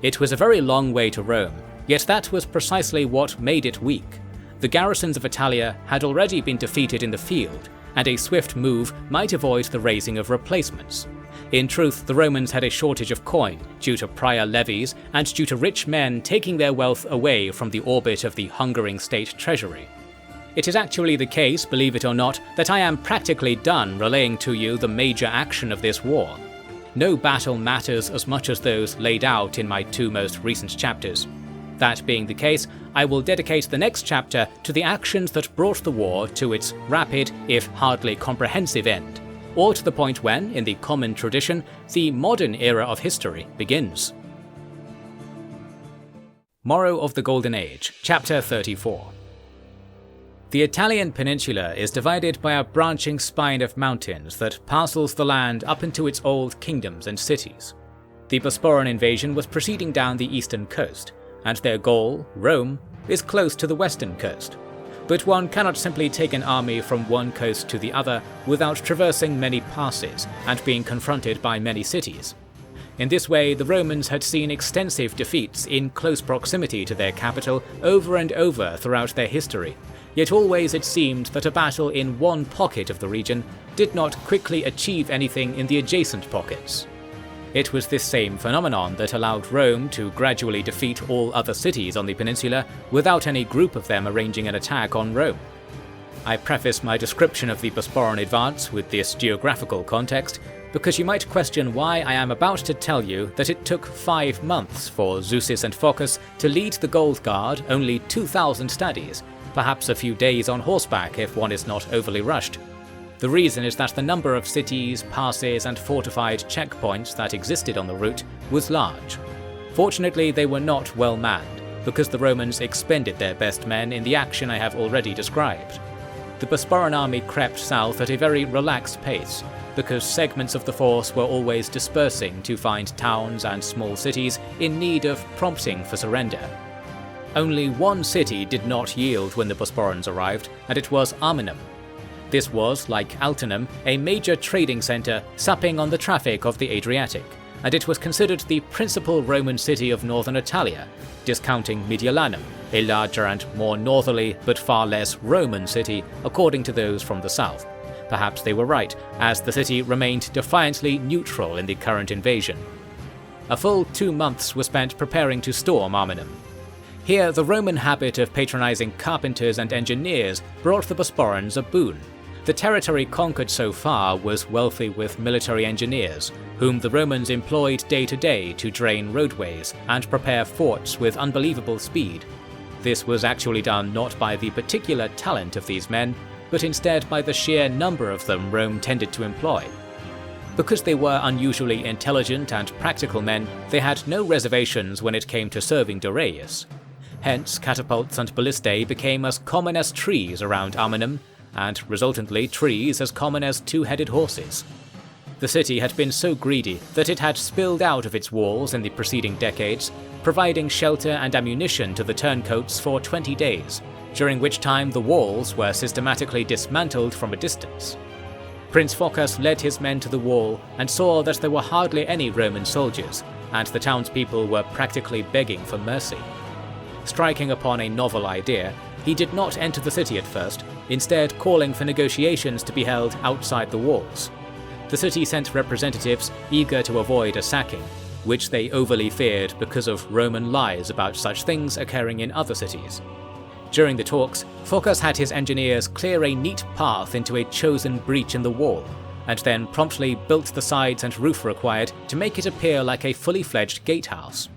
Speaker 1: It was a very long way to Rome, yet that was precisely what made it weak. The garrisons of Italia had already been defeated in the field, and a swift move might avoid the raising of replacements. In truth, the Romans had a shortage of coin due to prior levies and due to rich men taking their wealth away from the orbit of the hungering state treasury. It is actually the case, believe it or not, that I am practically done relaying to you the major action of this war. No battle matters as much as those laid out in my 2 most recent chapters. That being the case, I will dedicate the next chapter to the actions that brought the war to its rapid, if hardly comprehensive end, or to the point when, in the common tradition, the modern era of history begins. Morrow of the Golden Age, Chapter 34. The Italian peninsula is divided by a branching spine of mountains that parcels the land up into its old kingdoms and cities. The Bosporan invasion was proceeding down the eastern coast, and their goal, Rome, is close to the western coast. But one cannot simply take an army from one coast to the other without traversing many passes and being confronted by many cities. In this way, the Romans had seen extensive defeats in close proximity to their capital over and over throughout their history, yet always it seemed that a battle in one pocket of the region did not quickly achieve anything in the adjacent pockets. It was this same phenomenon that allowed Rome to gradually defeat all other cities on the peninsula without any group of them arranging an attack on Rome. I preface my description of the Bosporan advance with this geographical context because you might question why I am about to tell you that it took 5 months for Zeuxis and Phocas to lead the Gold Guard only 2,000 stadies, perhaps a few days on horseback if one is not overly rushed. The reason is that the number of cities, passes and fortified checkpoints that existed on the route was large. Fortunately, they were not well manned, because the Romans expended their best men in the action I have already described. The Bosporan army crept south at a very relaxed pace, because segments of the force were always dispersing to find towns and small cities in need of prompting for surrender. Only one city did not yield when the Bosporans arrived, and it was Arminum. This was, like Altinum, a major trading centre supping on the traffic of the Adriatic, and it was considered the principal Roman city of northern Italia, discounting Mediolanum, a larger and more northerly but far less Roman city according to those from the south. Perhaps they were right, as the city remained defiantly neutral in the current invasion. A full 2 months were spent preparing to storm Arminum. Here, the Roman habit of patronizing carpenters and engineers brought the Bosporans a boon. The territory conquered so far was wealthy with military engineers, whom the Romans employed day to day to drain roadways and prepare forts with unbelievable speed. This was actually done not by the particular talent of these men, but instead by the sheer number of them Rome tended to employ. Because they were unusually intelligent and practical men, they had no reservations when it came to serving Darius. Hence, catapults and ballistae became as common as trees around Arminum, and resultantly trees as common as two-headed horses. The city had been so greedy that it had spilled out of its walls in the preceding decades, providing shelter and ammunition to the turncoats for 20 days, during which time the walls were systematically dismantled from a distance. Prince Phocas led his men to the wall and saw that there were hardly any Roman soldiers, and the townspeople were practically begging for mercy. Striking upon a novel idea, he did not enter the city at first, instead calling for negotiations to be held outside the walls. The city sent representatives eager to avoid a sacking, which they overly feared because of Roman lies about such things occurring in other cities. During the talks, Phocas had his engineers clear a neat path into a chosen breach in the wall, and then promptly built the sides and roof required to make it appear like a fully fledged gatehouse.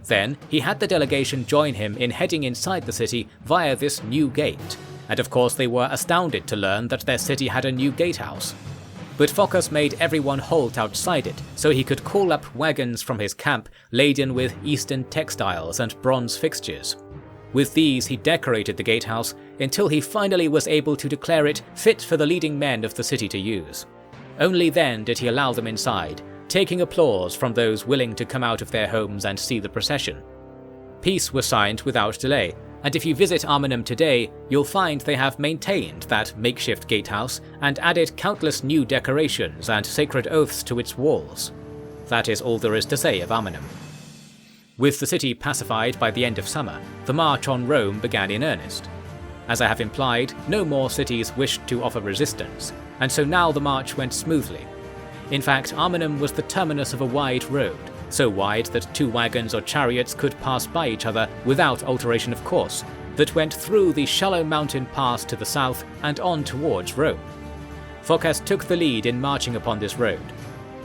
Speaker 1: Then, he had the delegation join him in heading inside the city via this new gate, and of course they were astounded to learn that their city had a new gatehouse. But Phocas made everyone halt outside it so he could call up wagons from his camp laden with Eastern textiles and bronze fixtures. With these he decorated the gatehouse until he finally was able to declare it fit for the leading men of the city to use. Only then did he allow them inside, taking applause from those willing to come out of their homes and see the procession. Peace was signed without delay, and if you visit Arminum today, you'll find they have maintained that makeshift gatehouse and added countless new decorations and sacred oaths to its walls. That is all there is to say of Arminum. With the city pacified by the end of summer, the march on Rome began in earnest. As I have implied, no more cities wished to offer resistance, and so now the march went smoothly. In fact, Arminum was the terminus of a wide road, so wide that 2 wagons or chariots could pass by each other without alteration of course, that went through the shallow mountain pass to the south and on towards Rome. Phocas took the lead in marching upon this road.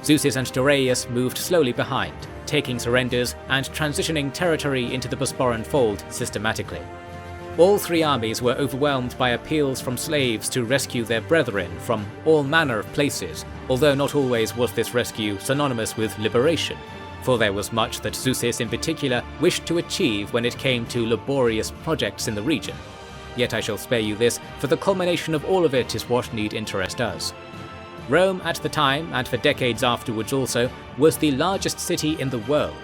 Speaker 1: Zeuxis and Darius moved slowly behind, taking surrenders and transitioning territory into the Bosporan fold systematically. All 3 armies were overwhelmed by appeals from slaves to rescue their brethren from all manner of places, although not always was this rescue synonymous with liberation, for there was much that Zeuxis in particular wished to achieve when it came to laborious projects in the region. Yet I shall spare you this, for the culmination of all of it is what need interest us. Rome at the time, and for decades afterwards also, was the largest city in the world.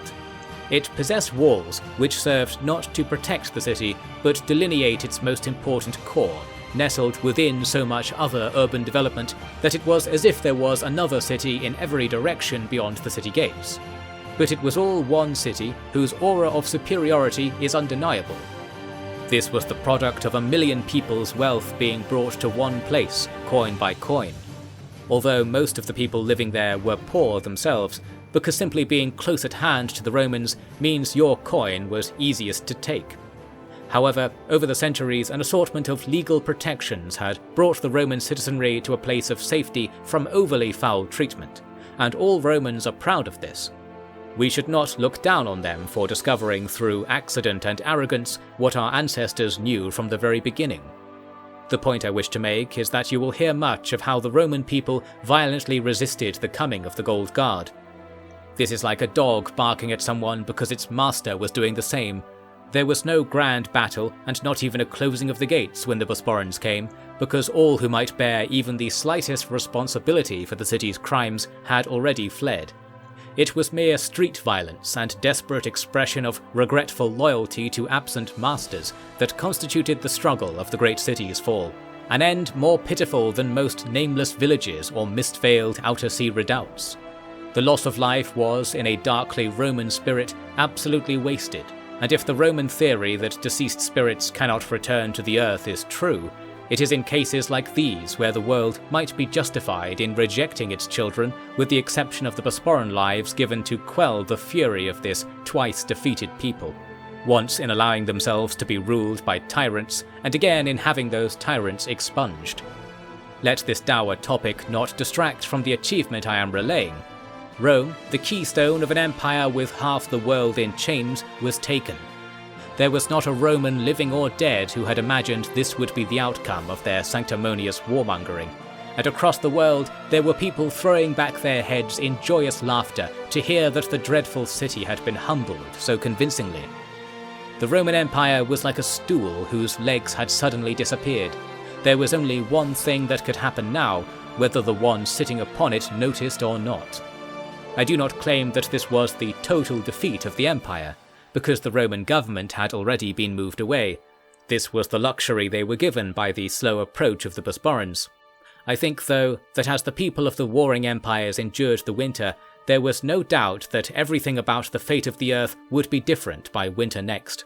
Speaker 1: It possessed walls which served not to protect the city, but delineate its most important core, nestled within so much other urban development that it was as if there was another city in every direction beyond the city gates. But it was all one city whose aura of superiority is undeniable. This was the product of 1 million people's wealth being brought to one place, coin by coin. Although most of the people living there were poor themselves, because simply being close at hand to the Romans means your coin was easiest to take. However, over the centuries, an assortment of legal protections had brought the Roman citizenry to a place of safety from overly foul treatment, and all Romans are proud of this. We should not look down on them for discovering through accident and arrogance what our ancestors knew from the very beginning. The point I wish to make is that you will hear much of how the Roman people violently resisted the coming of the Gold Guard. This is like a dog barking at someone because its master was doing the same. There was no grand battle and not even a closing of the gates when the Bosporans came, because all who might bear even the slightest responsibility for the city's crimes had already fled. It was mere street violence and desperate expression of regretful loyalty to absent masters that constituted the struggle of the great city's fall, an end more pitiful than most nameless villages or mist-veiled outer sea redoubts. The loss of life was, in a darkly Roman spirit, absolutely wasted, and if the Roman theory that deceased spirits cannot return to the earth is true, it is in cases like these where the world might be justified in rejecting its children, with the exception of the Bosporan lives given to quell the fury of this twice defeated people. once in allowing themselves to be ruled by tyrants, and again in having those tyrants expunged. Let this dour topic not distract from the achievement I am relaying. Rome, the keystone of an empire with half the world in chains, was taken. There was not a Roman living or dead who had imagined this would be the outcome of their sanctimonious warmongering, and across the world there were people throwing back their heads in joyous laughter to hear that the dreadful city had been humbled so convincingly. The Roman Empire was like a stool whose legs had suddenly disappeared. There was only one thing that could happen now, whether the one sitting upon it noticed or not. I do not claim that this was the total defeat of the empire, because the Roman government had already been moved away. This was the luxury they were given by the slow approach of the Bosporans. I think, though, that as the people of the warring empires endured the winter, there was no doubt that everything about the fate of the earth would be different by winter next.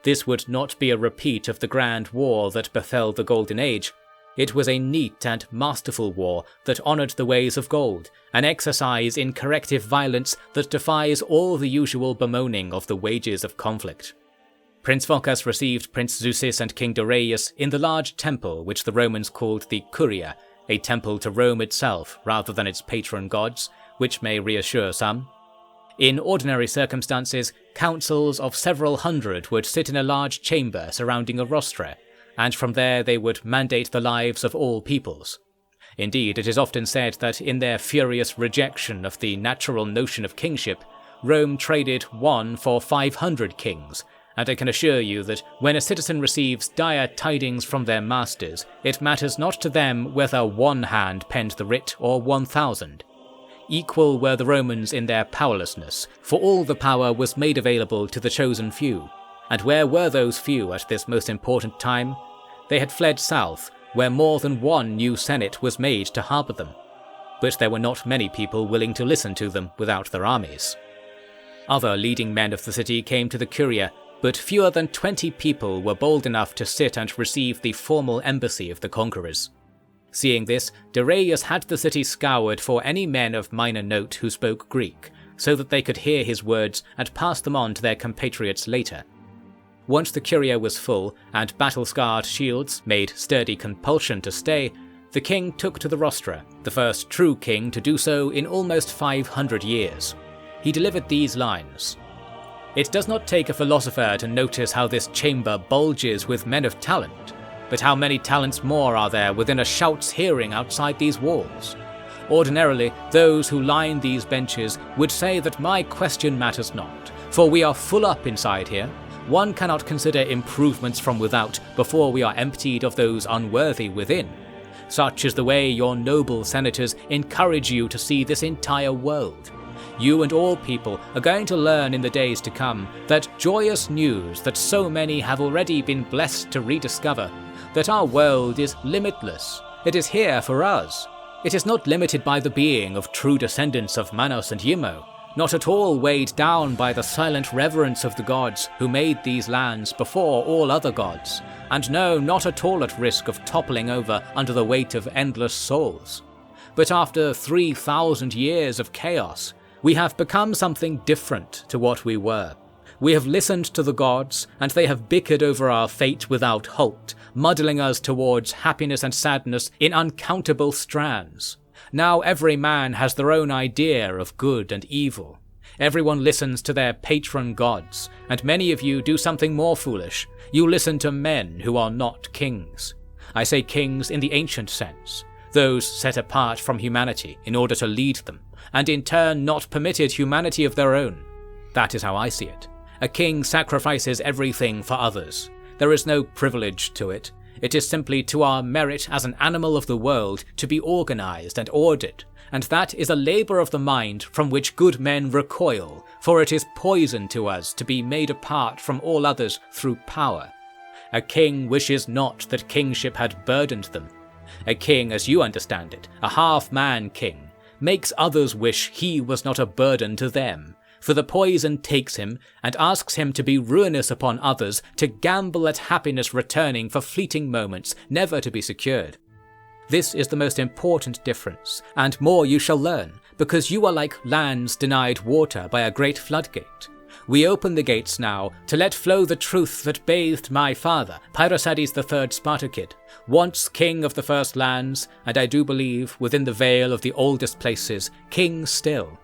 Speaker 1: This would not be a repeat of the grand war that befell the Golden Age. It was a neat and masterful war that honoured the ways of gold, an exercise in corrective violence that defies all the usual bemoaning of the wages of conflict. Prince Phocas received Prince Zeusis and King Darius in the large temple which the Romans called the Curia, a temple to Rome itself rather than its patron gods, which may reassure some. In ordinary circumstances, councils of several hundred would sit in a large chamber surrounding a rostra, and from there they would mandate the lives of all peoples. Indeed, it is often said that in their furious rejection of the natural notion of kingship, Rome traded one for 500 kings, and I can assure you that when a citizen receives dire tidings from their masters, it matters not to them whether one hand penned the writ or 1,000. Equal were the Romans in their powerlessness, for all the power was made available to the chosen few. And where were those few at this most important time? They had fled south, where more than one new senate was made to harbour them. But there were not many people willing to listen to them without their armies. Other leading men of the city came to the Curia, but fewer than 20 people were bold enough to sit and receive the formal embassy of the conquerors. Seeing this, Darius had the city scoured for any men of minor note who spoke Greek, so that they could hear his words and pass them on to their compatriots later. Once the Curia was full, and battle-scarred shields made sturdy compulsion to stay, the king took to the rostra, the first true king to do so in almost 500 years. He delivered these lines: "It does not take a philosopher to notice how this chamber bulges with men of talent, but how many talents more are there within a shout's hearing outside these walls? Ordinarily, those who line these benches would say that my question matters not, for we are full up inside here. One cannot consider improvements from without before we are emptied of those unworthy within. Such is the way your noble senators encourage you to see this entire world. You and all people are going to learn in the days to come that joyous news that so many have already been blessed to rediscover, that our world is limitless. It is here for us. It is not limited by the being of true descendants of Manos and Imo, not at all weighed down by the silent reverence of the gods who made these lands before all other gods, and no, not at all at risk of toppling over under the weight of endless souls. But after 3,000 years of chaos, we have become something different to what we were. We have listened to the gods, and they have bickered over our fate without halt, muddling us towards happiness and sadness in uncountable strands. Now every man has their own idea of good and evil. Everyone listens to their patron gods, and many of you do something more foolish. You listen to men who are not kings. I say kings in the ancient sense, those set apart from humanity in order to lead them, and in turn not permitted humanity of their own. That is how I see it. A king sacrifices everything for others. There is no privilege to it. It is simply to our merit as an animal of the world to be organized and ordered, and that is a labor of the mind from which good men recoil, for it is poison to us to be made apart from all others through power. A king wishes not that kingship had burdened them. A king, as you understand it, a half-man king, makes others wish he was not a burden to them, for the poison takes him and asks him to be ruinous upon others, to gamble at happiness returning for fleeting moments, never to be secured. This is the most important difference, and more you shall learn, because you are like lands denied water by a great floodgate. We open the gates now to let flow the truth that bathed my father, Pyrrhosides III Spartacid, once king of the first lands, and I do believe, within the veil of the oldest places, king still.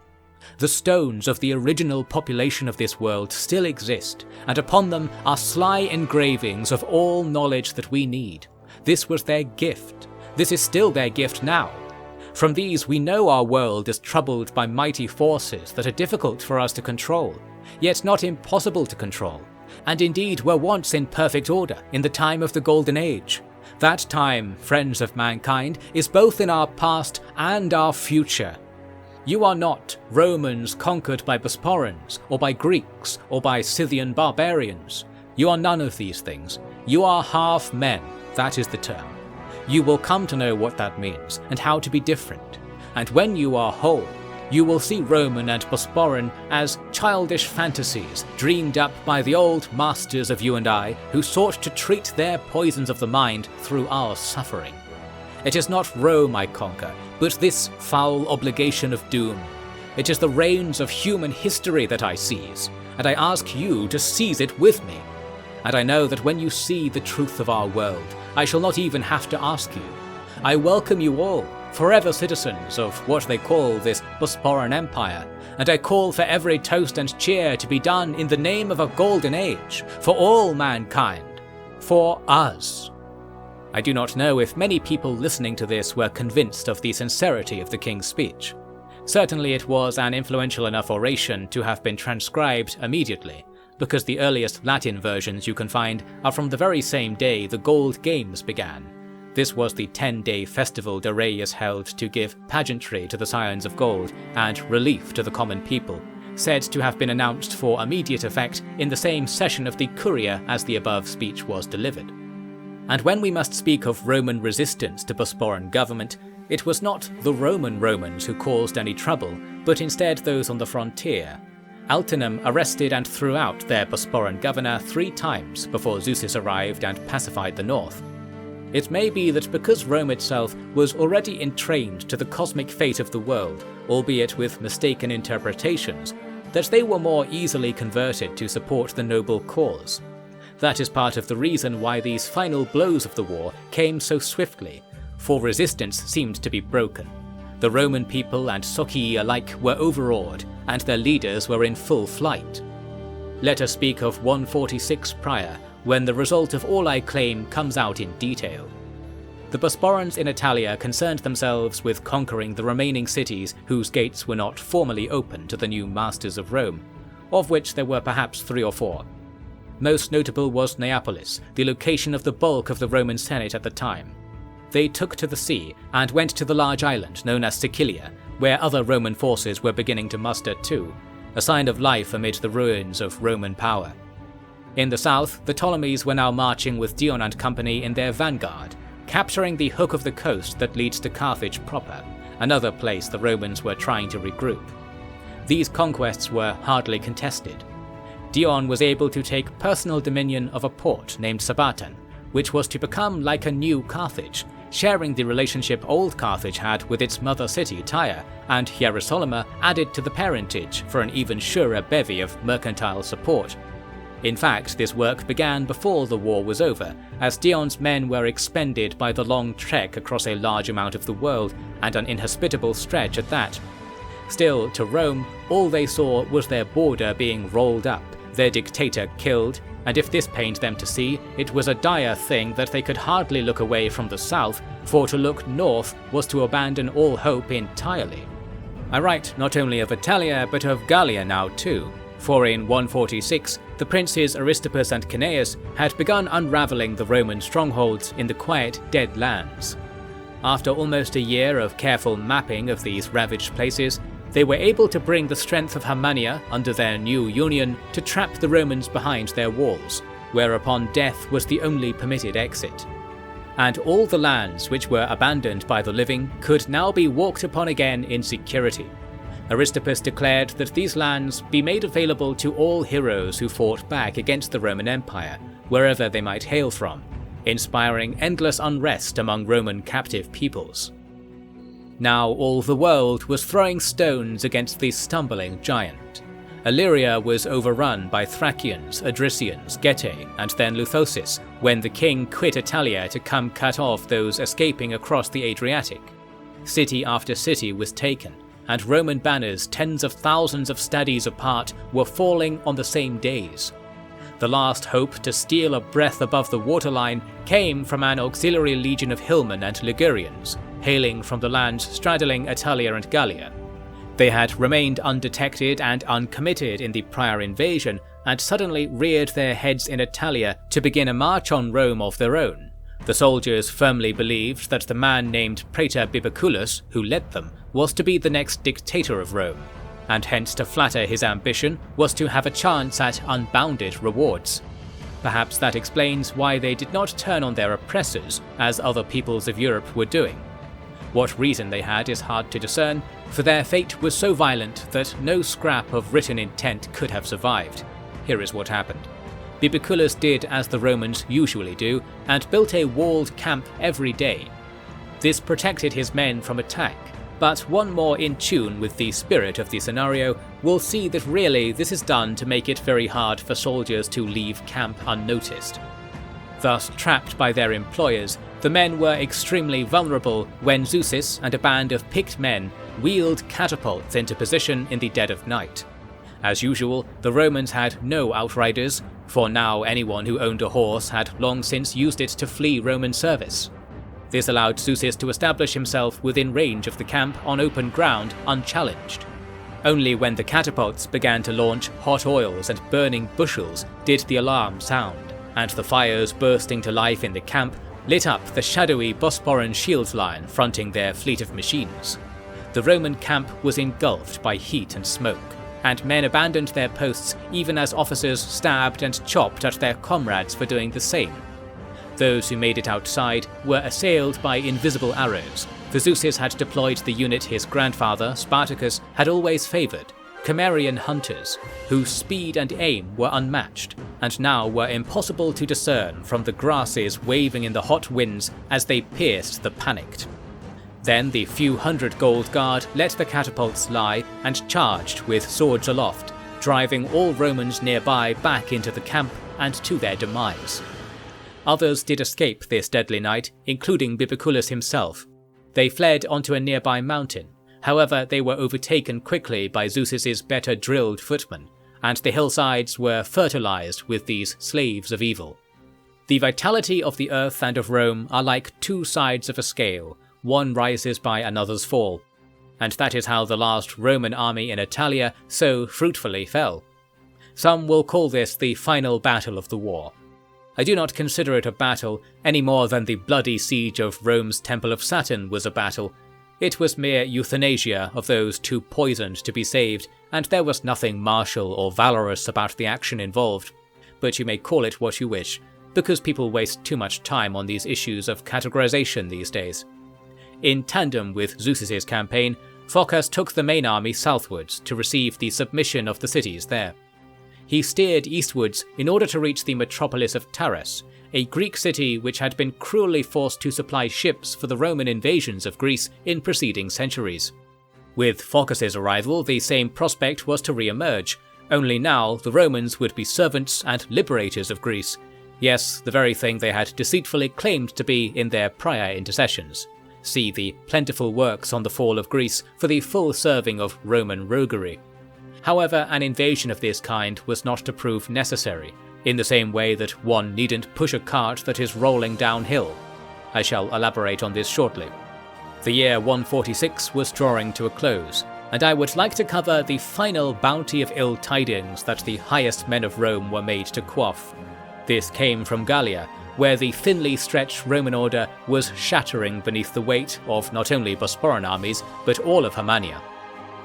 Speaker 1: The stones of the original population of this world still exist, and upon them are sly engravings of all knowledge that we need. This was their gift. This is still their gift now. From these we know our world is troubled by mighty forces that are difficult for us to control, yet not impossible to control, and indeed were once in perfect order in the time of the Golden Age. That time, friends of mankind, is both in our past and our future. You are not Romans conquered by Bosporans, or by Greeks, or by Scythian barbarians. You are none of these things. You are half men, that is the term. You will come to know what that means, and how to be different. And when you are whole, you will see Roman and Bosporan as childish fantasies dreamed up by the old masters of you and I, who sought to treat their poisons of the mind through our suffering. It is not Rome I conquer, but this foul obligation of doom. It is the reins of human history that I seize, and I ask you to seize it with me. And I know that when you see the truth of our world, I shall not even have to ask you. I welcome you all, forever citizens of what they call this Bosporan Empire, and I call for every toast and cheer to be done in the name of a golden age, for all mankind, for us. I do not know if many people listening to this were convinced of the sincerity of the king's speech. Certainly it was an influential enough oration to have been transcribed immediately, because the earliest Latin versions you can find are from the very same day the Gold Games began. This was the 10-day festival Darius held to give pageantry to the scions of gold and relief to the common people, said to have been announced for immediate effect in the same session of the Curia as the above speech was delivered. And when we must speak of Roman resistance to Bosporan government, it was not the Roman Romans who caused any trouble, but instead those on the frontier. Altinum arrested and threw out their Bosporan governor 3 times before Zeusis arrived and pacified the north. It may be that because Rome itself was already entrained to the cosmic fate of the world, albeit with mistaken interpretations, that they were more easily converted to support the noble cause. That is part of the reason why these final blows of the war came so swiftly, for resistance seemed to be broken. The Roman people and Socii alike were overawed, and their leaders were in full flight. Let us speak of 146 prior, when the result of all I claim comes out in detail. The Bosporans in Italia concerned themselves with conquering the remaining cities whose gates were not formally open to the new masters of Rome, of which there were perhaps 3 or 4. Most notable was Neapolis, the location of the bulk of the Roman Senate at the time. They took to the sea and went to the large island known as Sicilia, where other Roman forces were beginning to muster too, a sign of life amid the ruins of Roman power. In the south, the Ptolemies were now marching with Dion and company in their vanguard, capturing the hook of the coast that leads to Carthage proper, another place the Romans were trying to regroup. These conquests were hardly contested. Dion was able to take personal dominion of a port named Sabatan, which was to become like a new Carthage, sharing the relationship old Carthage had with its mother city Tyre, and Hierosolima added to the parentage for an even surer bevy of mercantile support. In fact, this work began before the war was over, as Dion's men were expended by the long trek across a large amount of the world, and an inhospitable stretch at that. Still, to Rome, all they saw was their border being rolled up, their dictator killed, and if this pained them to see, it was a dire thing that they could hardly look away from the south, for to look north was to abandon all hope entirely. I write not only of Italia but of Gallia now too, for in 146 the princes Aristippus and Cineas had begun unravelling the Roman strongholds in the quiet dead lands. After almost a year of careful mapping of these ravaged places, they were able to bring the strength of Germania under their new union to trap the Romans behind their walls, whereupon death was the only permitted exit. And all the lands which were abandoned by the living could now be walked upon again in security. Aristippus declared that these lands be made available to all heroes who fought back against the Roman Empire, wherever they might hail from, inspiring endless unrest among Roman captive peoples. Now all the world was throwing stones against the stumbling giant. Illyria was overrun by Thracians, Adricians, Getae, and then Luthosis, when the king quit Italia to come cut off those escaping across the Adriatic. City after city was taken, and Roman banners tens of thousands of stadies apart were falling on the same days. The last hope to steal a breath above the waterline came from an auxiliary legion of hillmen and Ligurians, hailing from the lands straddling Italia and Gallia. They had remained undetected and uncommitted in the prior invasion, and suddenly reared their heads in Italia to begin a march on Rome of their own. The soldiers firmly believed that the man named Praetor Bibiculus, who led them, was to be the next dictator of Rome, and hence to flatter his ambition was to have a chance at unbounded rewards. Perhaps that explains why they did not turn on their oppressors, as other peoples of Europe were doing. What reason they had is hard to discern, for their fate was so violent that no scrap of written intent could have survived. Here is what happened. Bibiculus did as the Romans usually do, and built a walled camp every day. This protected his men from attack, but one more in tune with the spirit of the scenario will see that really this is done to make it very hard for soldiers to leave camp unnoticed. Thus, trapped by their employers, the men were extremely vulnerable when Zeusis and a band of picked men wheeled catapults into position in the dead of night. As usual, the Romans had no outriders, for now anyone who owned a horse had long since used it to flee Roman service. This allowed Zeusis to establish himself within range of the camp on open ground unchallenged. Only when the catapults began to launch hot oils and burning bushels did the alarm sound, and the fires bursting to life in the camp lit up the shadowy Bosporan shield line fronting their fleet of machines. The Roman camp was engulfed by heat and smoke, and men abandoned their posts even as officers stabbed and chopped at their comrades for doing the same. Those who made it outside were assailed by invisible arrows, for Zeusis had deployed the unit his grandfather, Spartacus, had always favoured, Cimmerian hunters, whose speed and aim were unmatched, and now were impossible to discern from the grasses waving in the hot winds as they pierced the panicked. Then the few hundred gold guard let the catapults lie and charged with swords aloft, driving all Romans nearby back into the camp and to their demise. Others did escape this deadly night, including Bibiculus himself. They fled onto a nearby mountain. However, they were overtaken quickly by Zeusis' better drilled footmen, and the hillsides were fertilized with these slaves of evil. The vitality of the earth and of Rome are like two sides of a scale, one rises by another's fall, and that is how the last Roman army in Italia so fruitfully fell. Some will call this the final battle of the war. I do not consider it a battle any more than the bloody siege of Rome's Temple of Saturn was a battle. It was mere euthanasia of those too poisoned to be saved, and there was nothing martial or valorous about the action involved. But you may call it what you wish, because people waste too much time on these issues of categorization these days. In tandem with Zeusis' campaign, Phocas took the main army southwards to receive the submission of the cities there. He steered eastwards in order to reach the metropolis of Taras, a Greek city which had been cruelly forced to supply ships for the Roman invasions of Greece in preceding centuries. With Phocas' arrival, the same prospect was to re-emerge, only now the Romans would be servants and liberators of Greece. Yes, the very thing they had deceitfully claimed to be in their prior intercessions. See the plentiful works on the fall of Greece for the full serving of Roman roguery. However, an invasion of this kind was not to prove necessary, in the same way that one needn't push a cart that is rolling downhill. I shall elaborate on this shortly. The year 146 was drawing to a close, and I would like to cover the final bounty of ill tidings that the highest men of Rome were made to quaff. This came from Gallia, where the thinly stretched Roman order was shattering beneath the weight of not only Bosporan armies, but all of Germania.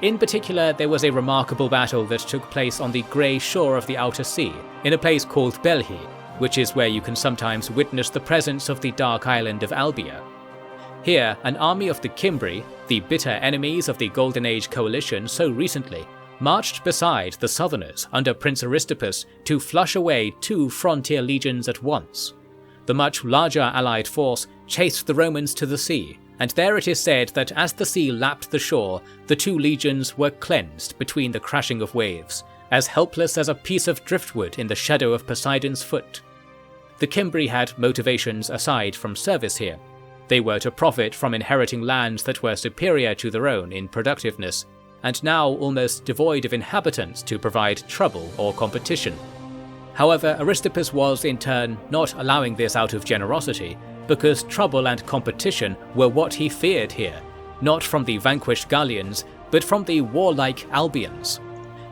Speaker 1: In particular, there was a remarkable battle that took place on the grey shore of the Outer Sea, in a place called Belhi, which is where you can sometimes witness the presence of the dark island of Albia. Here, an army of the Cimbri, the bitter enemies of the Golden Age coalition so recently, marched beside the southerners under Prince Aristippus to flush away two frontier legions at once. The much larger allied force chased the Romans to the sea, and there it is said that as the sea lapped the shore, the two legions were cleansed between the crashing of waves, as helpless as a piece of driftwood in the shadow of Poseidon's foot. The Cimbri had motivations aside from service here. They were to profit from inheriting lands that were superior to their own in productiveness, and now almost devoid of inhabitants to provide trouble or competition. However, Aristippus was, in turn, not allowing this out of generosity, because trouble and competition were what he feared here, not from the vanquished Gallians, but from the warlike Albians.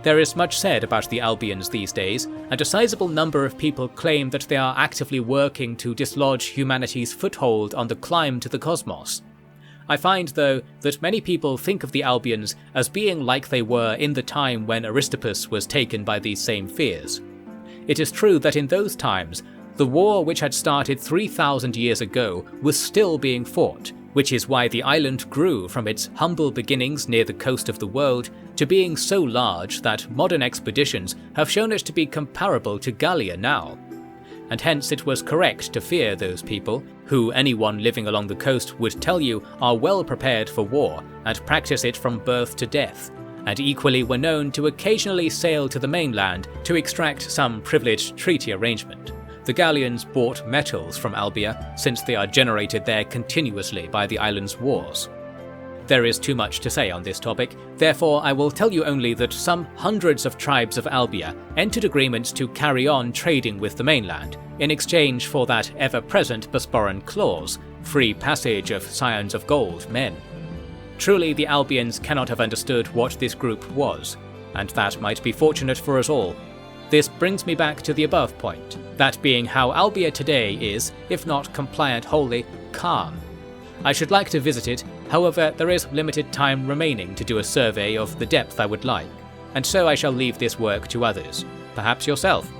Speaker 1: There is much said about the Albians these days, and a sizable number of people claim that they are actively working to dislodge humanity's foothold on the climb to the cosmos. I find, though, that many people think of the Albians as being like they were in the time when Aristippus was taken by these same fears. It is true that in those times, the war which had started 3,000 years ago was still being fought, which is why the island grew from its humble beginnings near the coast of the world to being so large that modern expeditions have shown it to be comparable to Gallia now. And hence it was correct to fear those people, who anyone living along the coast would tell you are well prepared for war and practice it from birth to death, and equally were known to occasionally sail to the mainland to extract some privileged treaty arrangement. The Gallians bought metals from Albia, since they are generated there continuously by the island's wars. There is too much to say on this topic, therefore I will tell you only that some hundreds of tribes of Albia entered agreements to carry on trading with the mainland, in exchange for that ever-present Bosporan clause, free passage of scions of gold men. Truly the Albians cannot have understood what this group was, and that might be fortunate for us all. This brings me back to the above point, that being how Albia today is, if not compliant wholly, calm. I should like to visit it, however there is limited time remaining to do a survey of the depth I would like, and so I shall leave this work to others, perhaps yourself.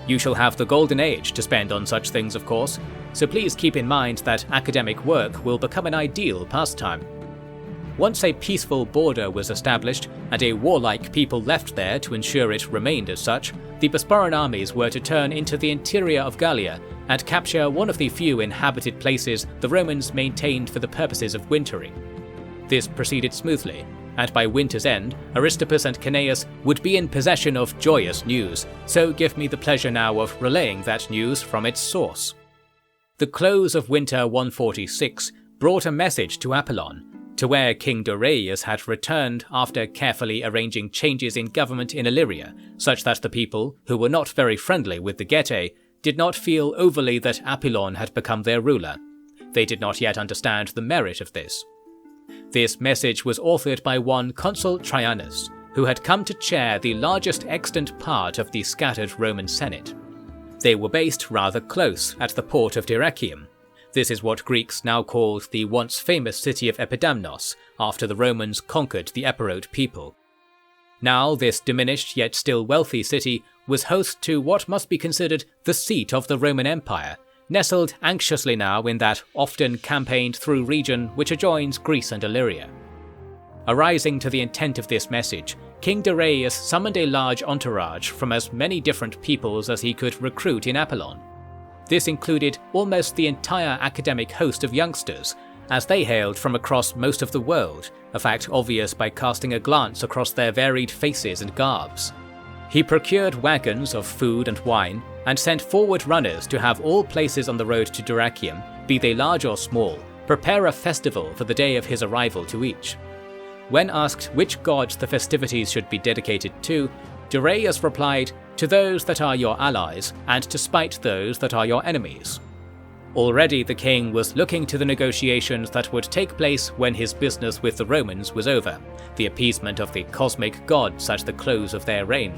Speaker 1: You shall have the golden age to spend on such things, of course, so please keep in mind that academic work will become an ideal pastime. Once a peaceful border was established, and a warlike people left there to ensure it remained as such, the Bosporan armies were to turn into the interior of Gallia and capture one of the few inhabited places the Romans maintained for the purposes of wintering. This proceeded smoothly, and by winter's end, Aristippus and Cneus would be in possession of joyous news, so give me the pleasure now of relaying that news from its source. The close of winter 146 brought a message to Apollon, to where King Doraius had returned after carefully arranging changes in government in Illyria, such that the people, who were not very friendly with the Getae, did not feel overly that Apollon had become their ruler. They did not yet understand the merit of this. This message was authored by one Consul Traianus, who had come to chair the largest extant part of the scattered Roman Senate. They were based rather close at the port of Dyrrachium. This is what Greeks now called the once famous city of Epidamnos, after the Romans conquered the Epirote people. Now this diminished yet still wealthy city was host to what must be considered the seat of the Roman Empire, nestled anxiously now in that often campaigned through region which adjoins Greece and Illyria. Arising to the intent of this message, King Doraius summoned a large entourage from as many different peoples as he could recruit in Apollon. This included almost the entire academic host of youngsters, as they hailed from across most of the world, a fact obvious by casting a glance across their varied faces and garbs. He procured wagons of food and wine, and sent forward runners to have all places on the road to Dyrrachium, be they large or small, prepare a festival for the day of his arrival to each. When asked which gods the festivities should be dedicated to, Doraius replied, "To those that are your allies, and to spite those that are your enemies." Already the king was looking to the negotiations that would take place when his business with the Romans was over, the appeasement of the cosmic gods at the close of their reign.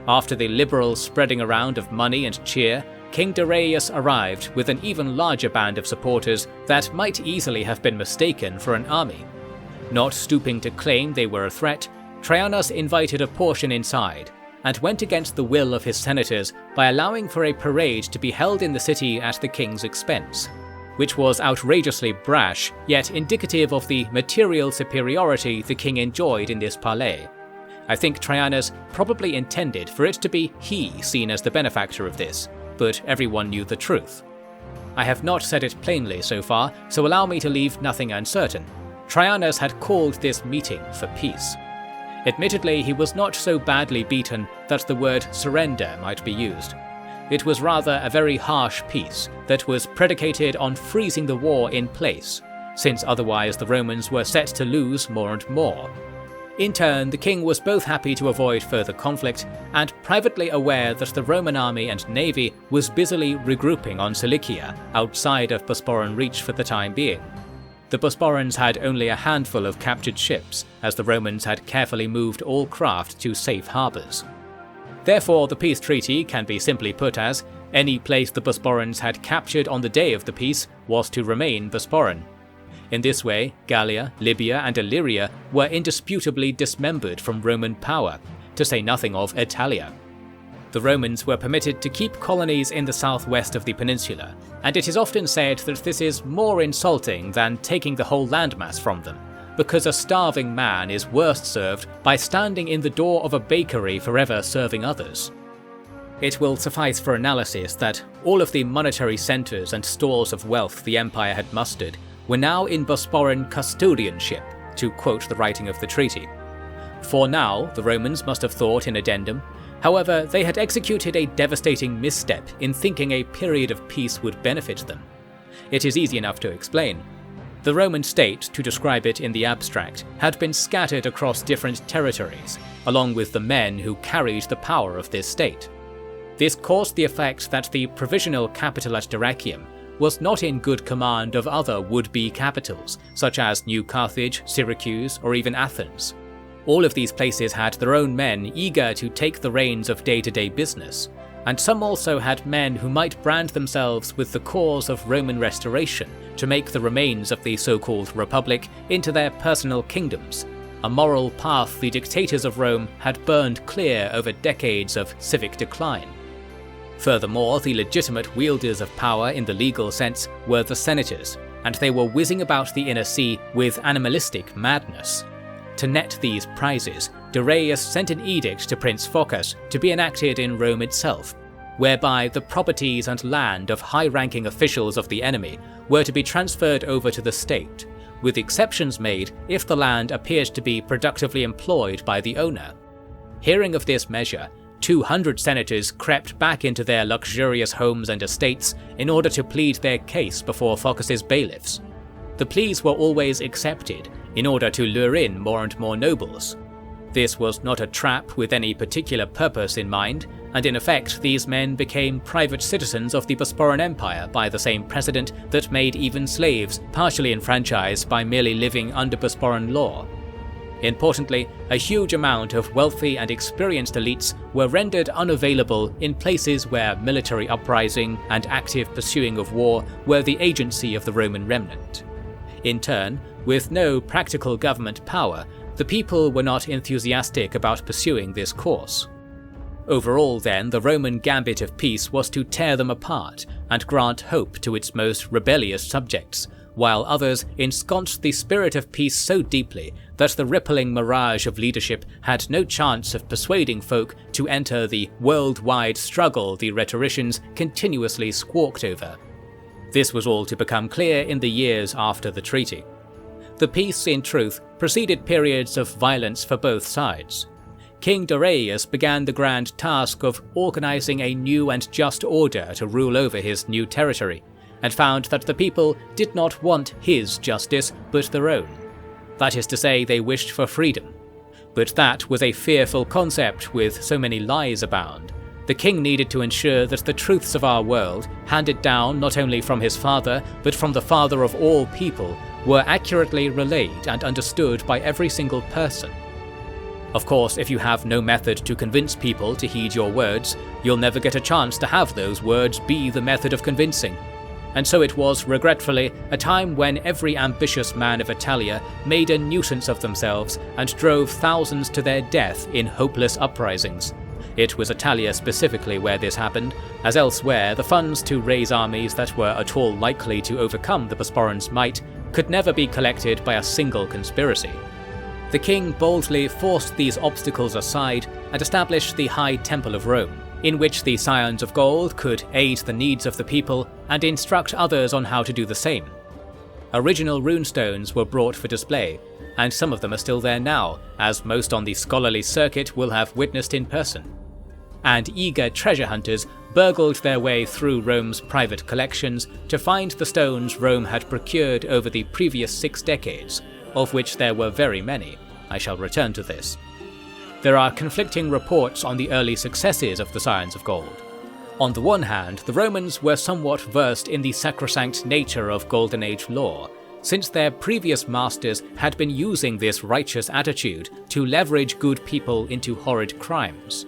Speaker 1: After the liberal spreading around of money and cheer, King Doraius arrived with an even larger band of supporters that might easily have been mistaken for an army. Not stooping to claim they were a threat, Traianus invited a portion inside, and went against the will of his senators by allowing for a parade to be held in the city at the king's expense, which was outrageously brash, yet indicative of the material superiority the king enjoyed in this parley. I think Traianus probably intended for it to be he seen as the benefactor of this, but everyone knew the truth. I have not said it plainly so far, so allow me to leave nothing uncertain. Traianus had called this meeting for peace. Admittedly, he was not so badly beaten that the word surrender might be used. It was rather a very harsh peace that was predicated on freezing the war in place, since otherwise the Romans were set to lose more and more. In turn, the king was both happy to avoid further conflict and privately aware that the Roman army and navy was busily regrouping on Cilicia outside of Bosporan reach for the time being. The Bosporans had only a handful of captured ships, as the Romans had carefully moved all craft to safe harbours. Therefore, the peace treaty can be simply put as, any place the Bosporans had captured on the day of the peace was to remain Bosporan. In this way, Gallia, Libya and Illyria were indisputably dismembered from Roman power, to say nothing of Italia. The Romans were permitted to keep colonies in the southwest of the peninsula, and it is often said that this is more insulting than taking the whole landmass from them, because a starving man is worst served by standing in the door of a bakery forever serving others. It will suffice for analysis that all of the monetary centres and stores of wealth the empire had mustered were now in Bosporan custodianship, to quote the writing of the treaty. For now, the Romans must have thought in addendum, however, they had executed a devastating misstep in thinking a period of peace would benefit them. It is easy enough to explain. The Roman state, to describe it in the abstract, had been scattered across different territories, along with the men who carried the power of this state. This caused the effect that the provisional capital at Dyrrhachium was not in good command of other would-be capitals, such as New Carthage, Syracuse, or even Athens. All of these places had their own men eager to take the reins of day-to-day business, and some also had men who might brand themselves with the cause of Roman restoration to make the remains of the so-called Republic into their personal kingdoms, a moral path the dictators of Rome had burned clear over decades of civic decline. Furthermore, the legitimate wielders of power in the legal sense were the senators, and they were whizzing about the inner sea with animalistic madness. To net these prizes, Darius sent an edict to Prince Phocas to be enacted in Rome itself, whereby the properties and land of high-ranking officials of the enemy were to be transferred over to the state, with exceptions made if the land appeared to be productively employed by the owner. Hearing of this measure, 200 senators crept back into their luxurious homes and estates in order to plead their case before Phocas's bailiffs. The pleas were always accepted in order to lure in more and more nobles. This was not a trap with any particular purpose in mind, and in effect these men became private citizens of the Bosporan Empire by the same precedent that made even slaves partially enfranchised by merely living under Bosporan law. Importantly, a huge amount of wealthy and experienced elites were rendered unavailable in places where military uprising and active pursuing of war were the agency of the Roman remnant. In turn, with no practical government power, the people were not enthusiastic about pursuing this course. Overall then, the Roman gambit of peace was to tear them apart and grant hope to its most rebellious subjects, while others ensconced the spirit of peace so deeply that the rippling mirage of leadership had no chance of persuading folk to enter the worldwide struggle the rhetoricians continuously squawked over. This was all to become clear in the years after the treaty. The peace, in truth, preceded periods of violence for both sides. King Darius began the grand task of organizing a new and just order to rule over his new territory, and found that the people did not want his justice, but their own. That is to say, they wished for freedom. But that was a fearful concept with so many lies abound. The king needed to ensure that the truths of our world, handed down not only from his father, but from the father of all people, were accurately relayed and understood by every single person. Of course, if you have no method to convince people to heed your words, you'll never get a chance to have those words be the method of convincing. And so it was, regretfully, a time when every ambitious man of Italia made a nuisance of themselves and drove thousands to their death in hopeless uprisings. It was Italia specifically where this happened, as elsewhere the funds to raise armies that were at all likely to overcome the Bosporans' might could never be collected by a single conspiracy. The king boldly forced these obstacles aside and established the High Temple of Rome, in which the Scions of Gold could aid the needs of the people and instruct others on how to do the same. Original runestones were brought for display, and some of them are still there now, as most on the scholarly circuit will have witnessed in person. And eager treasure hunters burgled their way through Rome's private collections to find the stones Rome had procured over the previous 6 decades, of which there were very many. I shall return to this. There are conflicting reports on the early successes of the science of gold. On the one hand, the Romans were somewhat versed in the sacrosanct nature of Golden Age lore, since their previous masters had been using this righteous attitude to leverage good people into horrid crimes.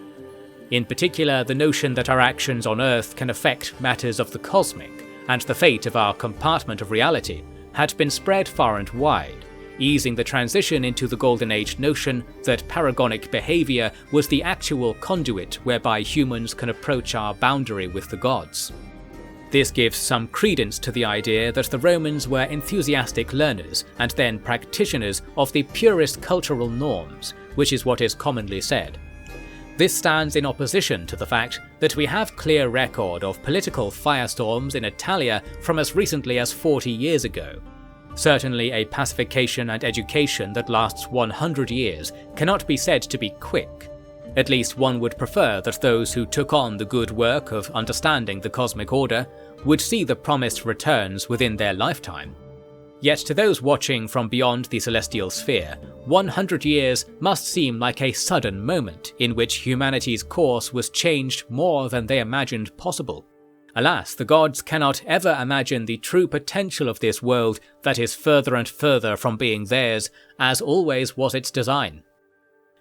Speaker 1: In particular, the notion that our actions on Earth can affect matters of the cosmic, and the fate of our compartment of reality, had been spread far and wide, easing the transition into the Golden Age notion that paragonic behavior was the actual conduit whereby humans can approach our boundary with the gods. This gives some credence to the idea that the Romans were enthusiastic learners and then practitioners of the purest cultural norms, which is what is commonly said. This stands in opposition to the fact that we have clear record of political firestorms in Italia from as recently as 40 years ago. Certainly a pacification and education that lasts 100 years cannot be said to be quick. At least one would prefer that those who took on the good work of understanding the cosmic order would see the promised returns within their lifetime. Yet to those watching from beyond the celestial sphere, 100 years must seem like a sudden moment in which humanity's course was changed more than they imagined possible. Alas, the gods cannot ever imagine the true potential of this world that is further and further from being theirs, as always was its design.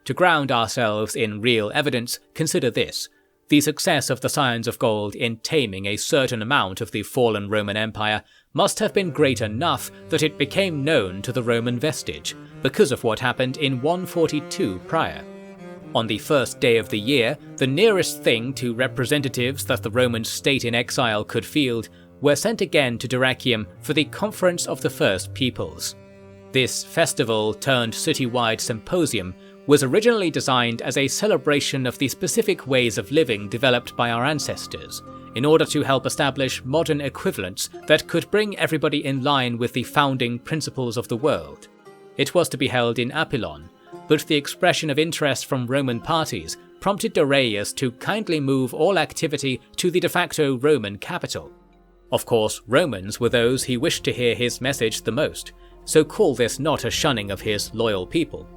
Speaker 1: To ground ourselves in real evidence, consider this. The success of the science of gold in taming a certain amount of the fallen Roman Empire must have been great enough that it became known to the Roman vestige, because of what happened in 142 prior. On the first day of the year, the nearest thing to representatives that the Roman state in exile could field were sent again to Dyrrhachium for the Conference of the First Peoples. This festival turned citywide symposium was originally designed as a celebration of the specific ways of living developed by our ancestors, in order to help establish modern equivalents that could bring everybody in line with the founding principles of the world. It was to be held in Apillon, but the expression of interest from Roman parties prompted Darius to kindly move all activity to the de facto Roman capital. Of course, Romans were those he wished to hear his message the most, so call this not a shunning of his loyal people.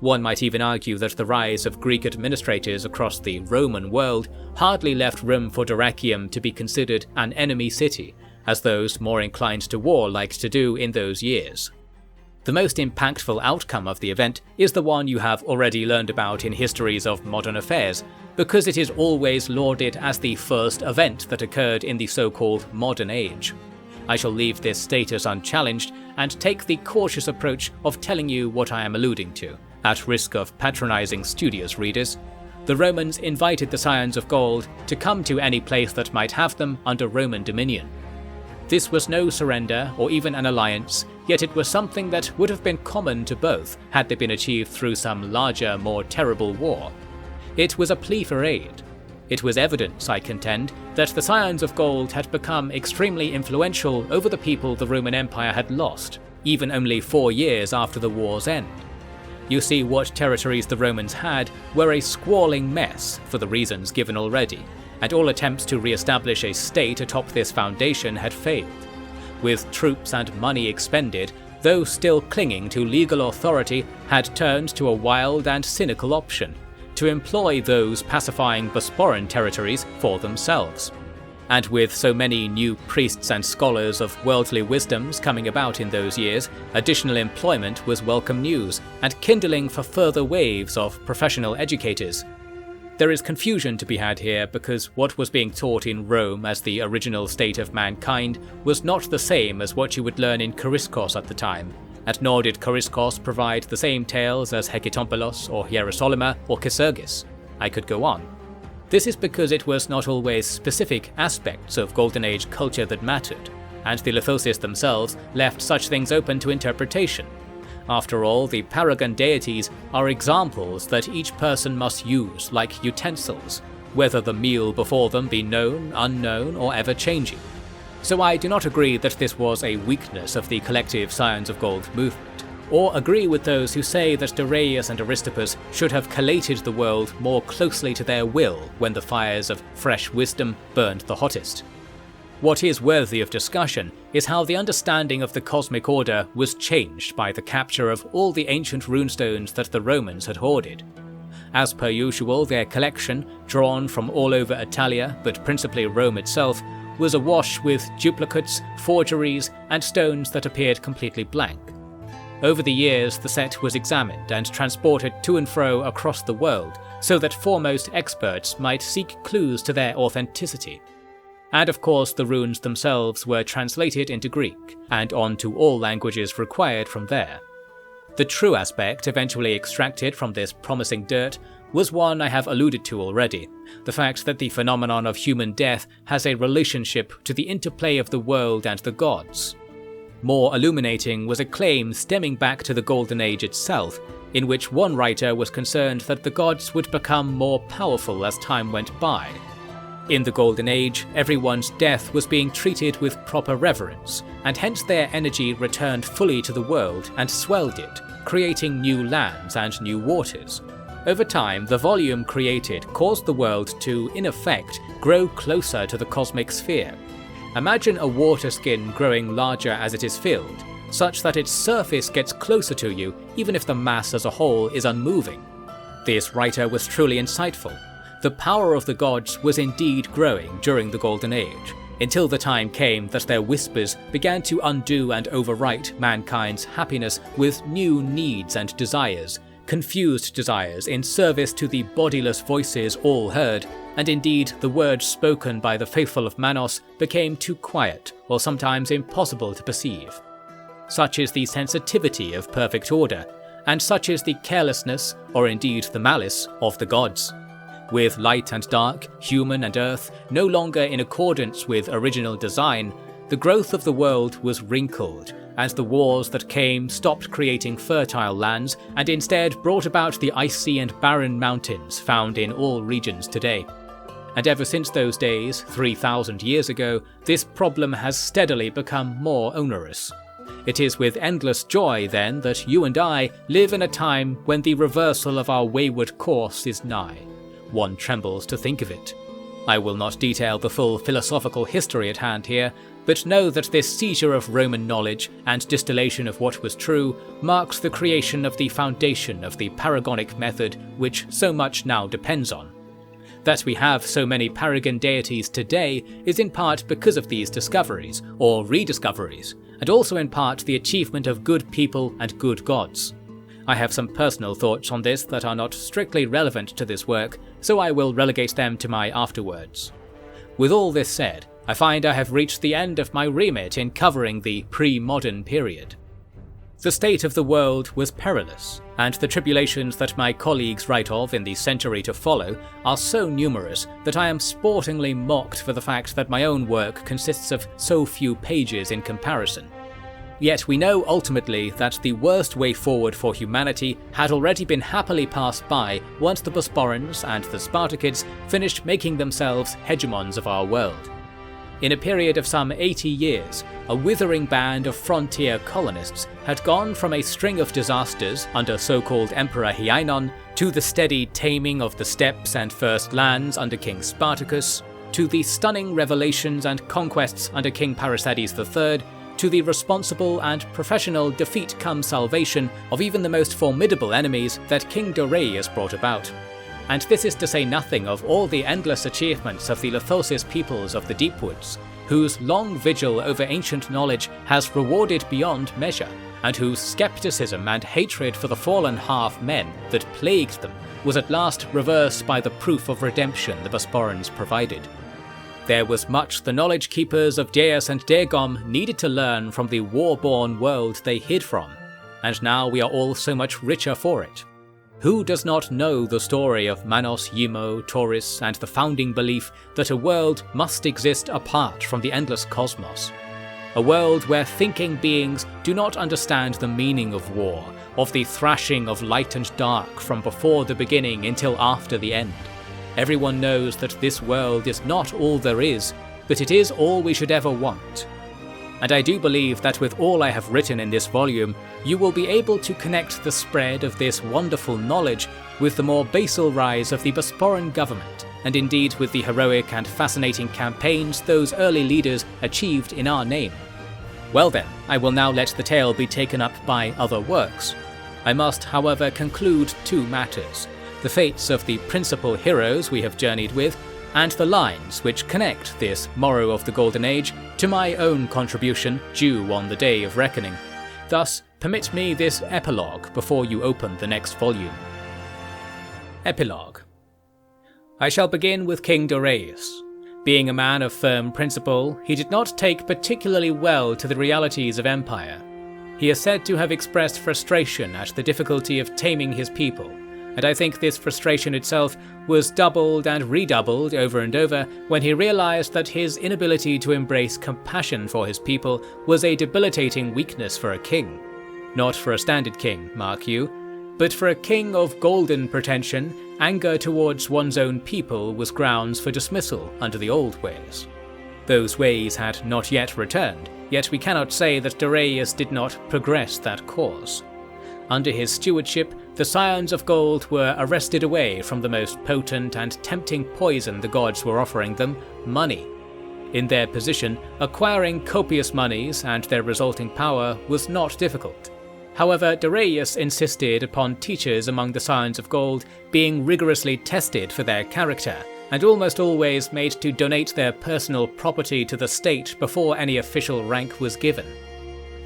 Speaker 1: One might even argue that the rise of Greek administrators across the Roman world hardly left room for Dyrrhachium to be considered an enemy city, as those more inclined to war liked to do in those years. The most impactful outcome of the event is the one you have already learned about in histories of modern affairs, because it is always lauded as the first event that occurred in the so-called modern age. I shall leave this status unchallenged and take the cautious approach of telling you what I am alluding to, at risk of patronizing studious readers. The Romans invited the Scions of Gold to come to any place that might have them under Roman dominion. This was no surrender or even an alliance, yet it was something that would have been common to both had they been achieved through some larger, more terrible war. It was a plea for aid. It was evidence, I contend, that the Scions of Gold had become extremely influential over the people the Roman Empire had lost, even only 4 years after the war's end. You see, what territories the Romans had were a squalling mess for the reasons given already, and all attempts to re-establish a state atop this foundation had failed. With troops and money expended, those still clinging to legal authority had turned to a wild and cynical option: to employ those pacifying Bosporan territories for themselves. And with so many new priests and scholars of worldly wisdoms coming about in those years, additional employment was welcome news, and kindling for further waves of professional educators. There is confusion to be had here, because what was being taught in Rome as the original state of mankind was not the same as what you would learn in Chariskos at the time, and nor did Chariskos provide the same tales as Hecatompelos or Hierosolyma or Casurgis. I could go on. This is because it was not always specific aspects of Golden Age culture that mattered, and the Lithosis themselves left such things open to interpretation. After all, the paragon deities are examples that each person must use like utensils, whether the meal before them be known, unknown, or ever-changing. So I do not agree that this was a weakness of the collective Scions of Gold movement. or agree with those who say that Darius and Aristippus should have collated the world more closely to their will when the fires of fresh wisdom burned the hottest. What is worthy of discussion is how the understanding of the cosmic order was changed by the capture of all the ancient runestones that the Romans had hoarded. As per usual, their collection, drawn from all over Italia but principally Rome itself, was awash with duplicates, forgeries, and stones that appeared completely blank. Over the years, the set was examined and transported to and fro across the world so that foremost experts might seek clues to their authenticity. And of course, the runes themselves were translated into Greek, and onto all languages required from there. The true aspect eventually extracted from this promising dirt was one I have alluded to already, the fact that the phenomenon of human death has a relationship to the interplay of the world and the gods. More illuminating was a claim stemming back to the Golden Age itself, in which one writer was concerned that the gods would become more powerful as time went by. In the Golden Age, everyone's death was being treated with proper reverence, and hence their energy returned fully to the world and swelled it, creating new lands and new waters. Over time, the volume created caused the world to, in effect, grow closer to the cosmic sphere. Imagine a water skin growing larger as it is filled, such that its surface gets closer to you even if the mass as a whole is unmoving. This writer was truly insightful. The power of the gods was indeed growing during the Golden Age, until the time came that their whispers began to undo and overwrite mankind's happiness with new needs and desires, confused desires in service to the bodiless voices all heard, and indeed the words spoken by the faithful of Manos became too quiet or sometimes impossible to perceive. Such is the sensitivity of perfect order, and such is the carelessness, or indeed the malice, of the gods. With light and dark, human and earth, no longer in accordance with original design, the growth of the world was wrinkled, and the wars that came stopped creating fertile lands and instead brought about the icy and barren mountains found in all regions today. And ever since those days, 3,000 years ago, this problem has steadily become more onerous. It is with endless joy, then, that you and I live in a time when the reversal of our wayward course is nigh. One trembles to think of it. I will not detail the full philosophical history at hand here, but know that this seizure of Roman knowledge and distillation of what was true marks the creation of the foundation of the paragonic method which so much now depends on. That we have so many paragon deities today is in part because of these discoveries, or rediscoveries, and also in part the achievement of good people and good gods. I have some personal thoughts on this that are not strictly relevant to this work, so I will relegate them to my afterwords. With all this said, I find I have reached the end of my remit in covering the pre-modern period. The state of the world was perilous, and the tribulations that my colleagues write of in the century to follow are so numerous that I am sportingly mocked for the fact that my own work consists of so few pages in comparison. Yet we know ultimately that the worst way forward for humanity had already been happily passed by once the Bosporans and the Spartakids finished making themselves hegemons of our world. In a period of some 80 years, a withering band of frontier colonists had gone from a string of disasters under so-called Emperor Hyaenon to the steady taming of the steppes and first lands under King Spartacus, to the stunning revelations and conquests under King Parysades III, to the responsible and professional defeat come salvation of even the most formidable enemies that King Darius brought about. And this is to say nothing of all the endless achievements of the Lithosis peoples of the Deepwoods, whose long vigil over ancient knowledge has rewarded beyond measure, and whose skepticism and hatred for the fallen half-men that plagued them was at last reversed by the proof of redemption the Bosporans provided. There was much the knowledge keepers of Deus and Dagon needed to learn from the war-born world they hid from, and now we are all so much richer for it. Who does not know the story of Manos, Yimo, Taurus, and the founding belief that a world must exist apart from the endless cosmos? A world where thinking beings do not understand the meaning of war, of the thrashing of light and dark from before the beginning until after the end. Everyone knows that this world is not all there is, but it is all we should ever want. and I do believe that with all I have written in this volume, you will be able to connect the spread of this wonderful knowledge with the more basal rise of the Bosporan government, and indeed with the heroic and fascinating campaigns those early leaders achieved in our name. Well then, I will now let the tale be taken up by other works. I must, however, conclude two matters: the fates of the principal heroes we have journeyed with, and the lines which connect this Morrow of the Golden Age to my own contribution due on the Day of Reckoning. Thus, permit me this epilogue before you open the next volume. Epilogue. I shall begin with King Dorius. Being a man of firm principle, he did not take particularly well to the realities of empire. He is said to have expressed frustration at the difficulty of taming his people, and I think this frustration itself was doubled and redoubled over and over when he realized that his inability to embrace compassion for his people was a debilitating weakness for a king. Not for a standard king, mark you, but for a king of golden pretension, anger towards one's own people was grounds for dismissal under the old ways. Those ways had not yet returned, yet we cannot say that Dorius did not progress that course. Under his stewardship, the Scions of Gold were arrested away from the most potent and tempting poison the gods were offering them, money. In their position, acquiring copious monies and their resulting power was not difficult. However, Dorius insisted upon teachers among the Scions of Gold being rigorously tested for their character, and almost always made to donate their personal property to the state before any official rank was given.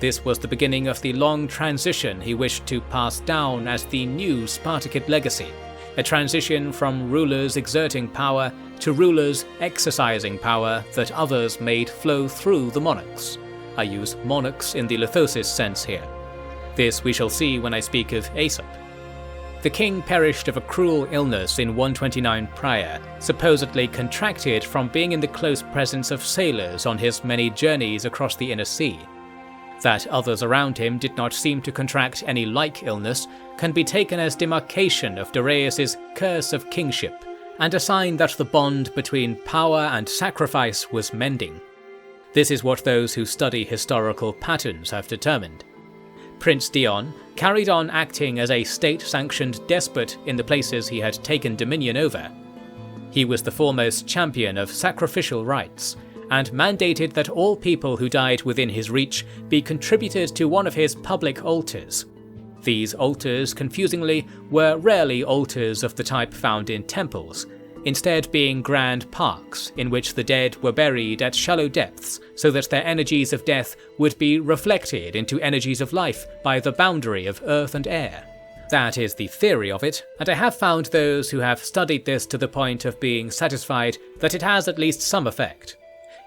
Speaker 1: This was the beginning of the long transition he wished to pass down as the new Spartacid legacy, a transition from rulers exerting power to rulers exercising power that others made flow through the monarchs. I use monarchs in the lithosis sense here. This we shall see when I speak of Aesop. The king perished of a cruel illness in 129 prior, supposedly contracted from being in the close presence of sailors on his many journeys across the inner sea. That others around him did not seem to contract any like illness can be taken as demarcation of Dorius's curse of kingship, and a sign that the bond between power and sacrifice was mending. This is what those who study historical patterns have determined. Prince Dion carried on acting as a state-sanctioned despot in the places he had taken dominion over. He was the foremost champion of sacrificial rites, and mandated that all people who died within his reach be contributed to one of his public altars. These altars, confusingly, were rarely altars of the type found in temples, instead being grand parks in which the dead were buried at shallow depths so that their energies of death would be reflected into energies of life by the boundary of earth and air. That is the theory of it, and I have found those who have studied this to the point of being satisfied that it has at least some effect.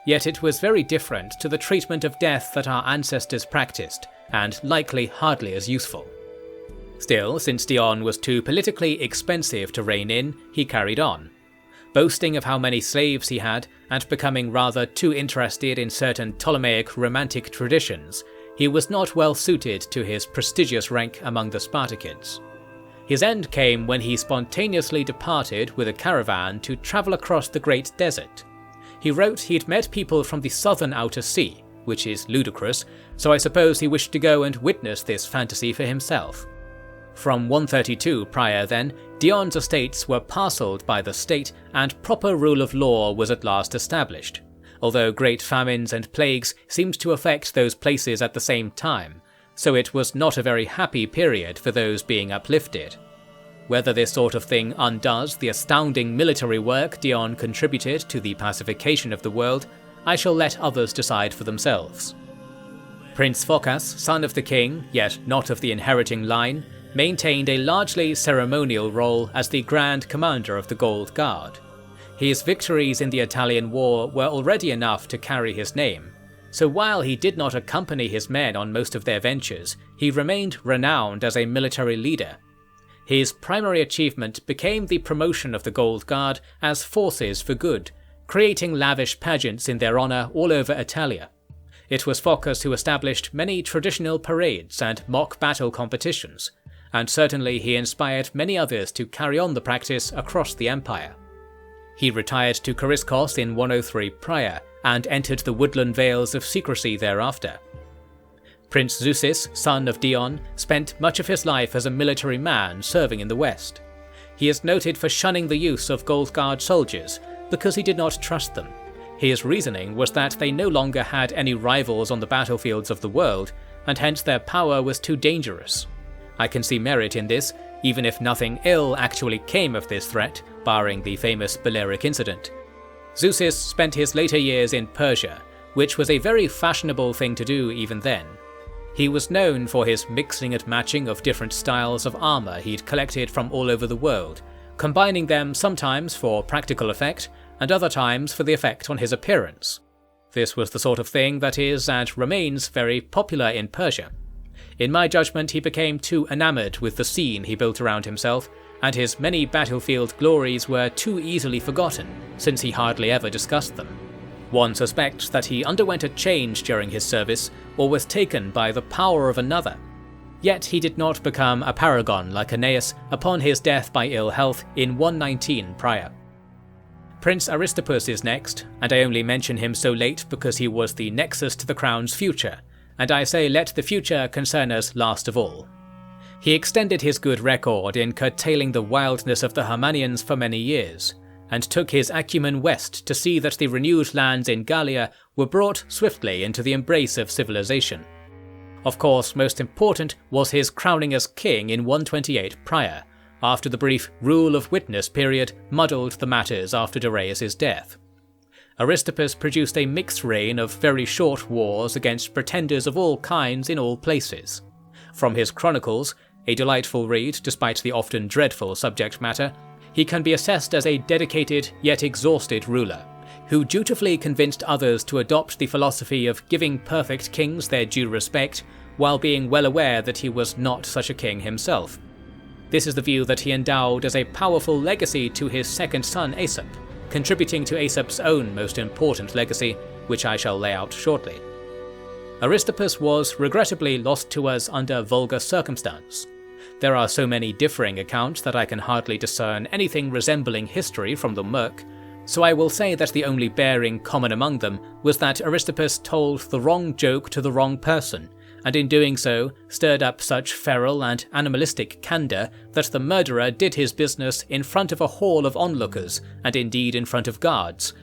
Speaker 1: Yet it was very different to the treatment of death that our ancestors practiced, and likely hardly as useful. Still, since Dion was too politically expensive to rein in, he carried on. Boasting of how many slaves he had, and becoming rather too interested in certain Ptolemaic romantic traditions, he was not well suited to his prestigious rank among the Spartacids. His end came when he spontaneously departed with a caravan to travel across the Great Desert. He wrote he'd met people from the southern outer sea, which is ludicrous, so I suppose he wished to go and witness this fantasy for himself. From 132 prior then, Dion's estates were parcelled by the state and proper rule of law was at last established, although great famines and plagues seemed to affect those places at the same time, so it was not a very happy period for those being uplifted. Whether this sort of thing undoes the astounding military work Dion contributed to the pacification of the world, I shall let others decide for themselves. Prince Phocas, son of the king, yet not of the inheriting line, maintained a largely ceremonial role as the Grand Commander of the Gold Guard. His victories in the Italian War were already enough to carry his name, so while he did not accompany his men on most of their ventures, he remained renowned as a military leader. His primary achievement became the promotion of the Gold Guard as forces for good, creating lavish pageants in their honour all over Italia. It was Phocas who established many traditional parades and mock battle competitions, and certainly he inspired many others to carry on the practice across the empire. He retired to Coriscos in 103 prior, and entered the woodland vales of secrecy thereafter. Prince Zeuxis, son of Dion, spent much of his life as a military man serving in the west. He is noted for shunning the use of Gold Guard soldiers because he did not trust them. His reasoning was that they no longer had any rivals on the battlefields of the world, and hence their power was too dangerous. I can see merit in this, even if nothing ill actually came of this threat, barring the famous Balearic incident. Zeuxis spent his later years in Persia, which was a very fashionable thing to do even then. He was known for his mixing and matching of different styles of armour he'd collected from all over the world, combining them sometimes for practical effect, and other times for the effect on his appearance. This was the sort of thing that is and remains very popular in Persia. In my judgment, he became too enamoured with the scene he built around himself, and his many battlefield glories were too easily forgotten, since he hardly ever discussed them. One suspects that he underwent a change during his service, or was taken by the power of another. Yet he did not become a paragon like Aeneas upon his death by ill health in 119 prior. Prince Aristippus is next, and I only mention him so late because he was the nexus to the crown's future, and I say let the future concern us last of all. He extended his good record in curtailing the wildness of the Hermanians for many years, and took his acumen west to see that the renewed lands in Gallia were brought swiftly into the embrace of civilization. Of course, most important was his crowning as king in 128 prior, after the brief rule of witness period muddled the matters after Darius' death. Aristippus produced a mixed reign of very short wars against pretenders of all kinds in all places. From his chronicles, a delightful read despite the often dreadful subject matter, he can be assessed as a dedicated yet exhausted ruler, who dutifully convinced others to adopt the philosophy of giving perfect kings their due respect, while being well aware that he was not such a king himself. This is the view that he endowed as a powerful legacy to his second son Aesop, contributing to Aesop's own most important legacy, which I shall lay out shortly. Aristippus was regrettably lost to us under vulgar circumstance. There are so many differing accounts that I can hardly discern anything resembling history from the murk, so I will say that the only bearing common among them was that Aristippus told the wrong joke to the wrong person, and in doing so stirred up such feral and animalistic candour that the murderer did his business in front of a hall of onlookers, and indeed in front of guards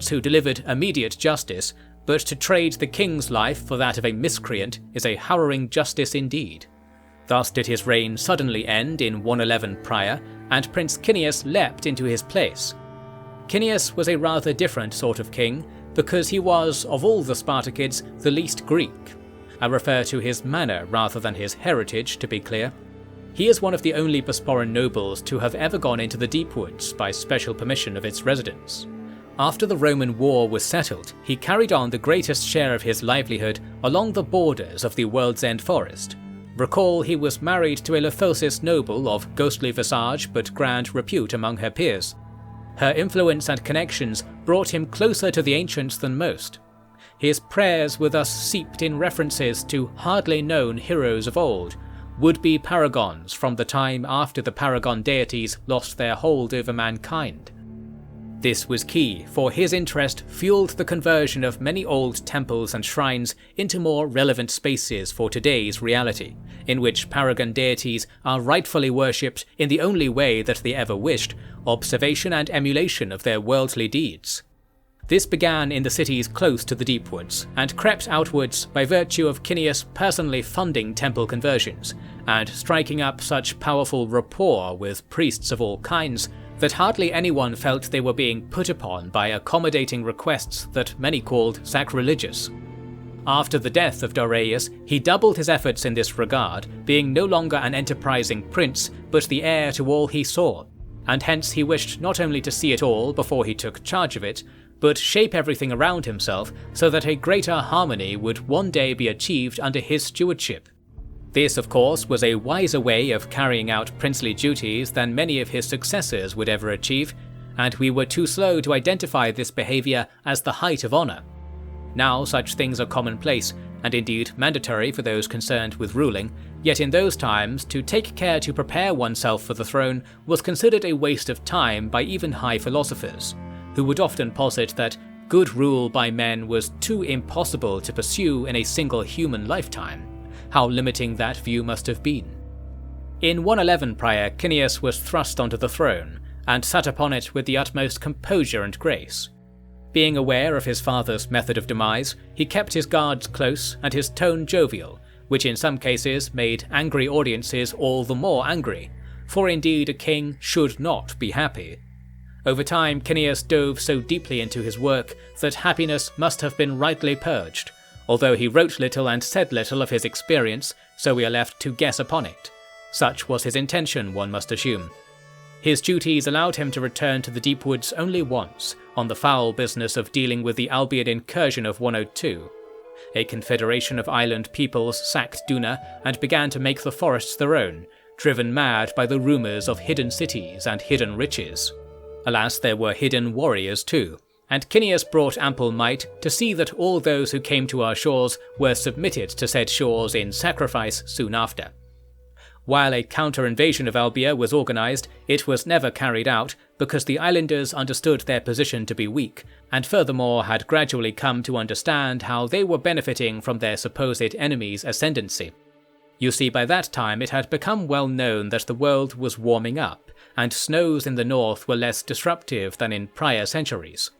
Speaker 1: who delivered immediate justice, but to trade the king's life for that of a miscreant is a harrowing justice indeed. Thus did his reign suddenly end in 111 prior, and Prince Cineas leapt into his place. Cineas was a rather different sort of king, because he was, of all the Spartakids, the least Greek. I refer to his manner rather than his heritage, to be clear. He is one of the only Bosporan nobles to have ever gone into the deep woods by special permission of its residents. After the Roman war was settled, he carried on the greatest share of his livelihood along the borders of the World's End forest. Recall he was married to a Lithosis noble of ghostly visage but grand repute among her peers. Her influence and connections brought him closer to the ancients than most. His prayers were thus seeped in references to hardly known heroes of old, would-be paragons from the time after the paragon deities lost their hold over mankind. This was key, for his interest fueled the conversion of many old temples and shrines into more relevant spaces for today's reality, in which paragon deities are rightfully worshipped in the only way that they ever wished, observation and emulation of their worldly deeds. This began in the cities close to the deep woods, and crept outwards by virtue of Cineas personally funding temple conversions, and striking up such powerful rapport with priests of all kinds, that hardly anyone felt they were being put upon by accommodating requests that many called sacrilegious. After the death of Darius, he doubled his efforts in this regard, being no longer an enterprising prince, but the heir to all he saw, and hence he wished not only to see it all before he took charge of it, but shape everything around himself so that a greater harmony would one day be achieved under his stewardship. This, of course, was a wiser way of carrying out princely duties than many of his successors would ever achieve, and we were too slow to identify this behaviour as the height of honour. Now such things are commonplace, and indeed mandatory for those concerned with ruling, yet in those times to take care to prepare oneself for the throne was considered a waste of time by even high philosophers, who would often posit that good rule by men was too impossible to pursue in a single human lifetime, how limiting that view must have been. In 111 prior, Cineas was thrust onto the throne, and sat upon it with the utmost composure and grace. Being aware of his father's method of demise, he kept his guards close and his tone jovial, which in some cases made angry audiences all the more angry, for indeed a king should not be happy. Over time, Cineas dove so deeply into his work that happiness must have been rightly purged, although he wrote little and said little of his experience, so we are left to guess upon it. Such was his intention, one must assume. His duties allowed him to return to the deep woods only once, on the foul business of dealing with the Albion incursion of 102. A confederation of island peoples sacked Duna and began to make the forests their own, driven mad by the rumours of hidden cities and hidden riches. Alas, there were hidden warriors too, and Cineas brought ample might to see that all those who came to our shores were submitted to said shores in sacrifice soon after. While a counter-invasion of Albia was organised, it was never carried out because the islanders understood their position to be weak, and furthermore had gradually come to understand how they were benefiting from their supposed enemy's ascendancy. You see, by that time it had become well known that the world was warming up, and snows in the north were less disruptive than in prior centuries.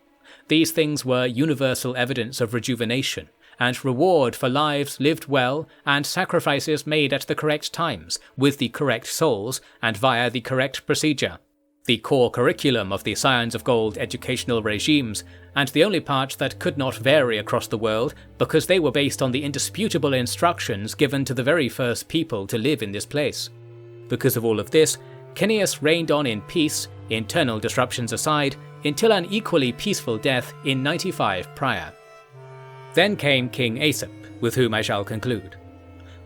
Speaker 1: These things were universal evidence of rejuvenation, and reward for lives lived well and sacrifices made at the correct times, with the correct souls, and via the correct procedure. The core curriculum of the Scions of Gold educational regimes, and the only part that could not vary across the world because they were based on the indisputable instructions given to the very first people to live in this place. Because of all of this, Cineas reigned on in peace, internal disruptions aside, until an equally peaceful death in 95 prior. Then came King Aesop, with whom I shall conclude.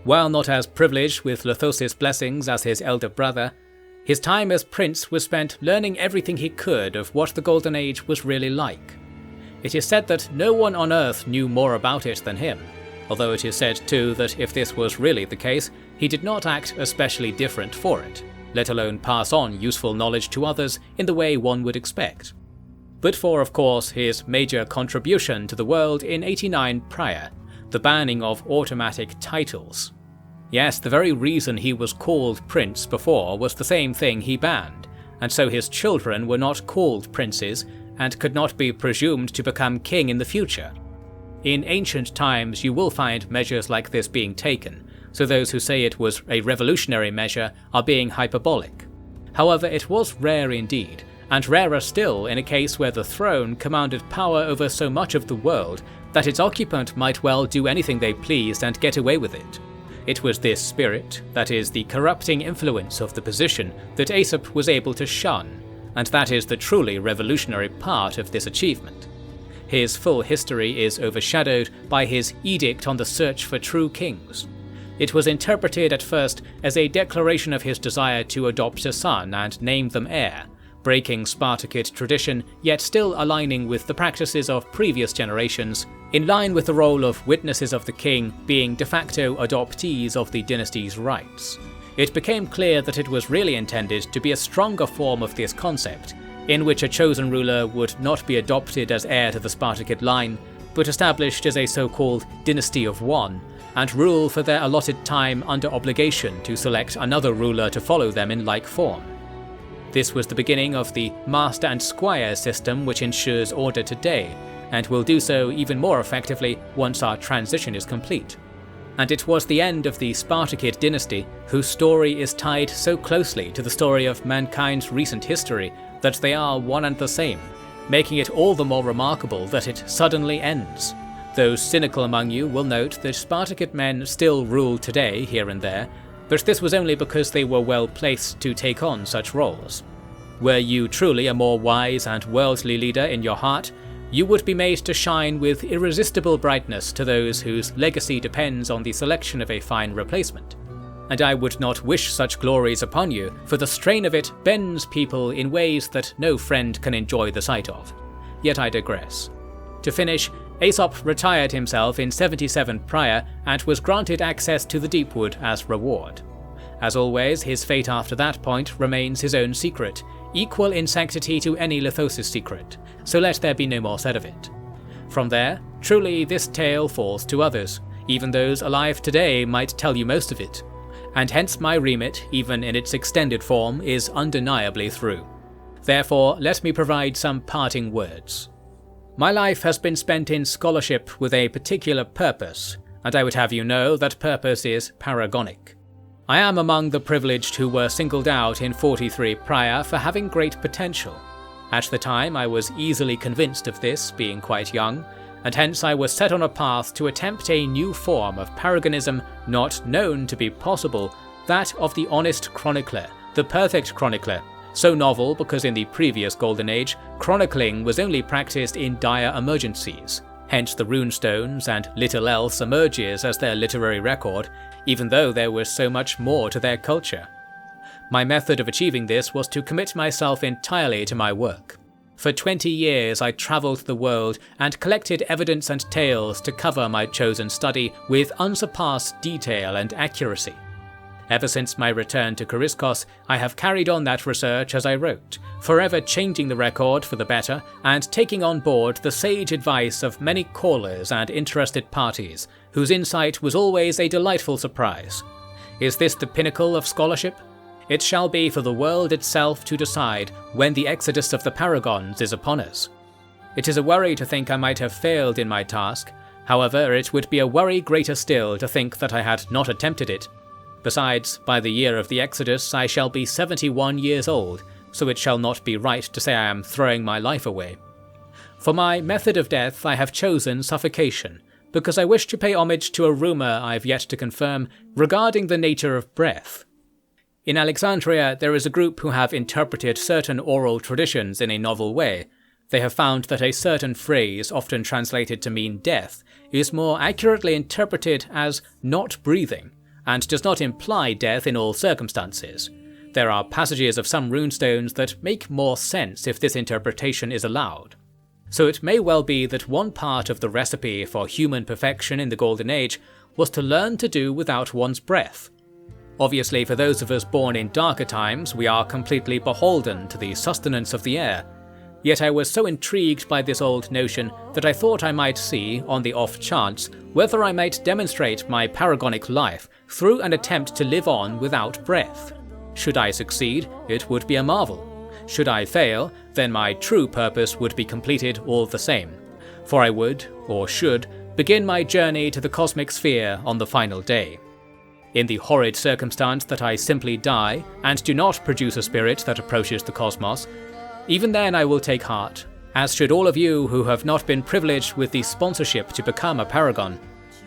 Speaker 1: While not as privileged with Lithosis' blessings as his elder brother, his time as prince was spent learning everything he could of what the Golden Age was really like. It is said that no one on Earth knew more about it than him, although it is said too that if this was really the case, he did not act especially different for it, let alone pass on useful knowledge to others in the way one would expect. But for, of course, his major contribution to the world in 89 prior, the banning of automatic titles. Yes, the very reason he was called prince before was the same thing he banned, and so his children were not called princes and could not be presumed to become king in the future. In ancient times you will find measures like this being taken, so those who say it was a revolutionary measure are being hyperbolic. However, it was rare indeed, and rarer still in a case where the throne commanded power over so much of the world that its occupant might well do anything they pleased and get away with it. It was this spirit, that is, the corrupting influence of the position, that Aesop was able to shun, and that is the truly revolutionary part of this achievement. His full history is overshadowed by his edict on the search for true kings. It was interpreted at first as a declaration of his desire to adopt a son and name them heir, breaking Spartacid tradition yet still aligning with the practices of previous generations, in line with the role of witnesses of the king being de facto adoptees of the dynasty's rights. It became clear that it was really intended to be a stronger form of this concept, in which a chosen ruler would not be adopted as heir to the Spartacid line, but established as a so-called dynasty of one, and rule for their allotted time under obligation to select another ruler to follow them in like form. This was the beginning of the master and squire system which ensures order today, and will do so even more effectively once our transition is complete. And it was the end of the Spartacid dynasty, whose story is tied so closely to the story of mankind's recent history that they are one and the same, making it all the more remarkable that it suddenly ends. Those cynical among you will note that Spartacid men still rule today here and there, but this was only because they were well placed to take on such roles. Were you truly a more wise and worldly leader in your heart, you would be made to shine with irresistible brightness to those whose legacy depends on the selection of a fine replacement. And I would not wish such glories upon you, for the strain of it bends people in ways that no friend can enjoy the sight of. Yet I digress. To finish, Aesop retired himself in 77 prior and was granted access to the Deepwood as reward. As always, his fate after that point remains his own secret, equal in sanctity to any Lithosis secret, so let there be no more said of it. From there, truly this tale falls to others. Even those alive today might tell you most of it. And hence my remit, even in its extended form, is undeniably through. Therefore, let me provide some parting words. My life has been spent in scholarship with a particular purpose, and I would have you know that purpose is paragonic. I am among the privileged who were singled out in 43 prior for having great potential. At the time I was easily convinced of this, being quite young, and hence I was set on a path to attempt a new form of paragonism not known to be possible, that of the honest chronicler, the perfect chronicler, so novel because in the previous Golden Age, chronicling was only practiced in dire emergencies, hence the runestones and little else emerges as their literary record, even though there was so much more to their culture. My method of achieving this was to commit myself entirely to my work. For 20 years I travelled the world and collected evidence and tales to cover my chosen study with unsurpassed detail and accuracy. Ever since my return to Coriscos, I have carried on that research as I wrote, forever changing the record for the better and taking on board the sage advice of many callers and interested parties, whose insight was always a delightful surprise. Is this the pinnacle of scholarship? It shall be for the world itself to decide when the exodus of the paragons is upon us. It is a worry to think I might have failed in my task, however it would be a worry greater still to think that I had not attempted it. Besides, by the year of the Exodus I shall be 71 years old, so it shall not be right to say I am throwing my life away. For my method of death I have chosen suffocation, because I wish to pay homage to a rumour I have yet to confirm regarding the nature of breath. In Alexandria there is a group who have interpreted certain oral traditions in a novel way. They have found that a certain phrase, often translated to mean death, is more accurately interpreted as not breathing, and does not imply death in all circumstances. There are passages of some runestones that make more sense if this interpretation is allowed. So it may well be that one part of the recipe for human perfection in the Golden Age was to learn to do without one's breath. Obviously, for those of us born in darker times, we are completely beholden to the sustenance of the air. Yet I was so intrigued by this old notion that I thought I might see, on the off chance, whether I might demonstrate my paragonic life through an attempt to live on without breath. Should I succeed, it would be a marvel. Should I fail, then my true purpose would be completed all the same, for I would, or should, begin my journey to the cosmic sphere on the final day. In the horrid circumstance that I simply die, and do not produce a spirit that approaches the cosmos, even then I will take heart, as should all of you who have not been privileged with the sponsorship to become a paragon,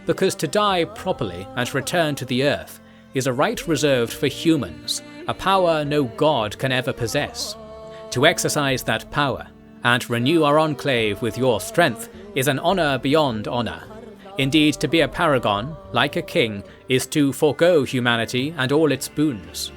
Speaker 1: because to die properly and return to the earth is a right reserved for humans, a power no god can ever possess. To exercise that power, and renew our enclave with your strength, is an honour beyond honour. Indeed, to be a paragon, like a king, is to forego humanity and all its boons.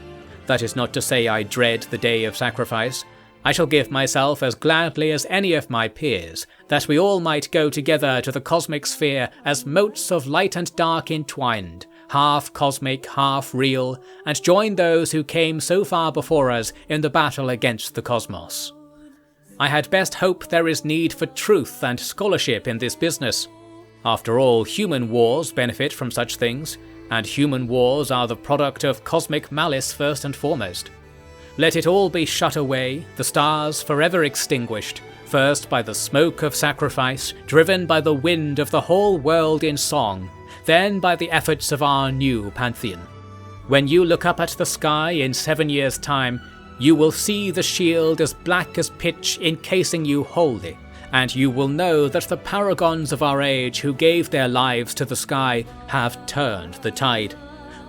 Speaker 1: That is not to say I dread the day of sacrifice. I shall give myself as gladly as any of my peers, that we all might go together to the cosmic sphere as motes of light and dark entwined, half cosmic, half real, and join those who came so far before us in the battle against the cosmos. I had best hope there is need for truth and scholarship in this business. After all, human wars benefit from such things, and human wars are the product of cosmic malice first and foremost. Let it all be shut away, the stars forever extinguished, first by the smoke of sacrifice, driven by the wind of the whole world in song, then by the efforts of our new pantheon. When you look up at the sky in 7 years' time, you will see the shield as black as pitch encasing you wholly, and you will know that the paragons of our age who gave their lives to the sky have turned the tide.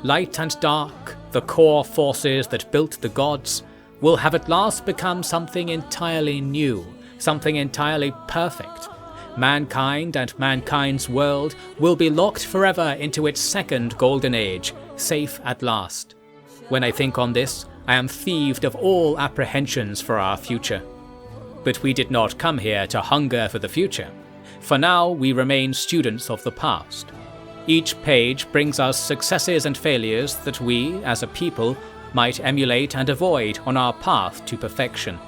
Speaker 1: Light and dark, the core forces that built the gods, will have at last become something entirely new, something entirely perfect. Mankind and mankind's world will be locked forever into its second golden age, safe at last. When I think on this, I am thieved of all apprehensions for our future. But we did not come here to hunger for the future. For now, we remain students of the past. Each page brings us successes and failures that we, as a people, might emulate and avoid on our path to perfection.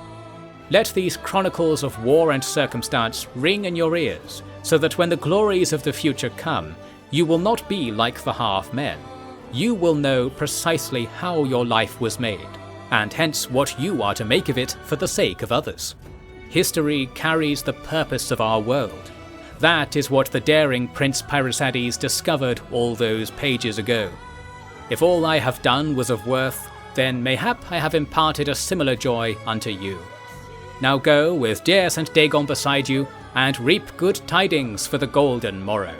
Speaker 1: Let these chronicles of war and circumstance ring in your ears, so that when the glories of the future come, you will not be like the half-men. You will know precisely how your life was made, and hence what you are to make of it for the sake of others. History carries the purpose of our world. That is what the daring Prince Pyrasades discovered all those pages ago. If all I have done was of worth, then mayhap I have imparted a similar joy unto you. Now go, with Dies and Dagon beside you, and reap good tidings for the golden morrow.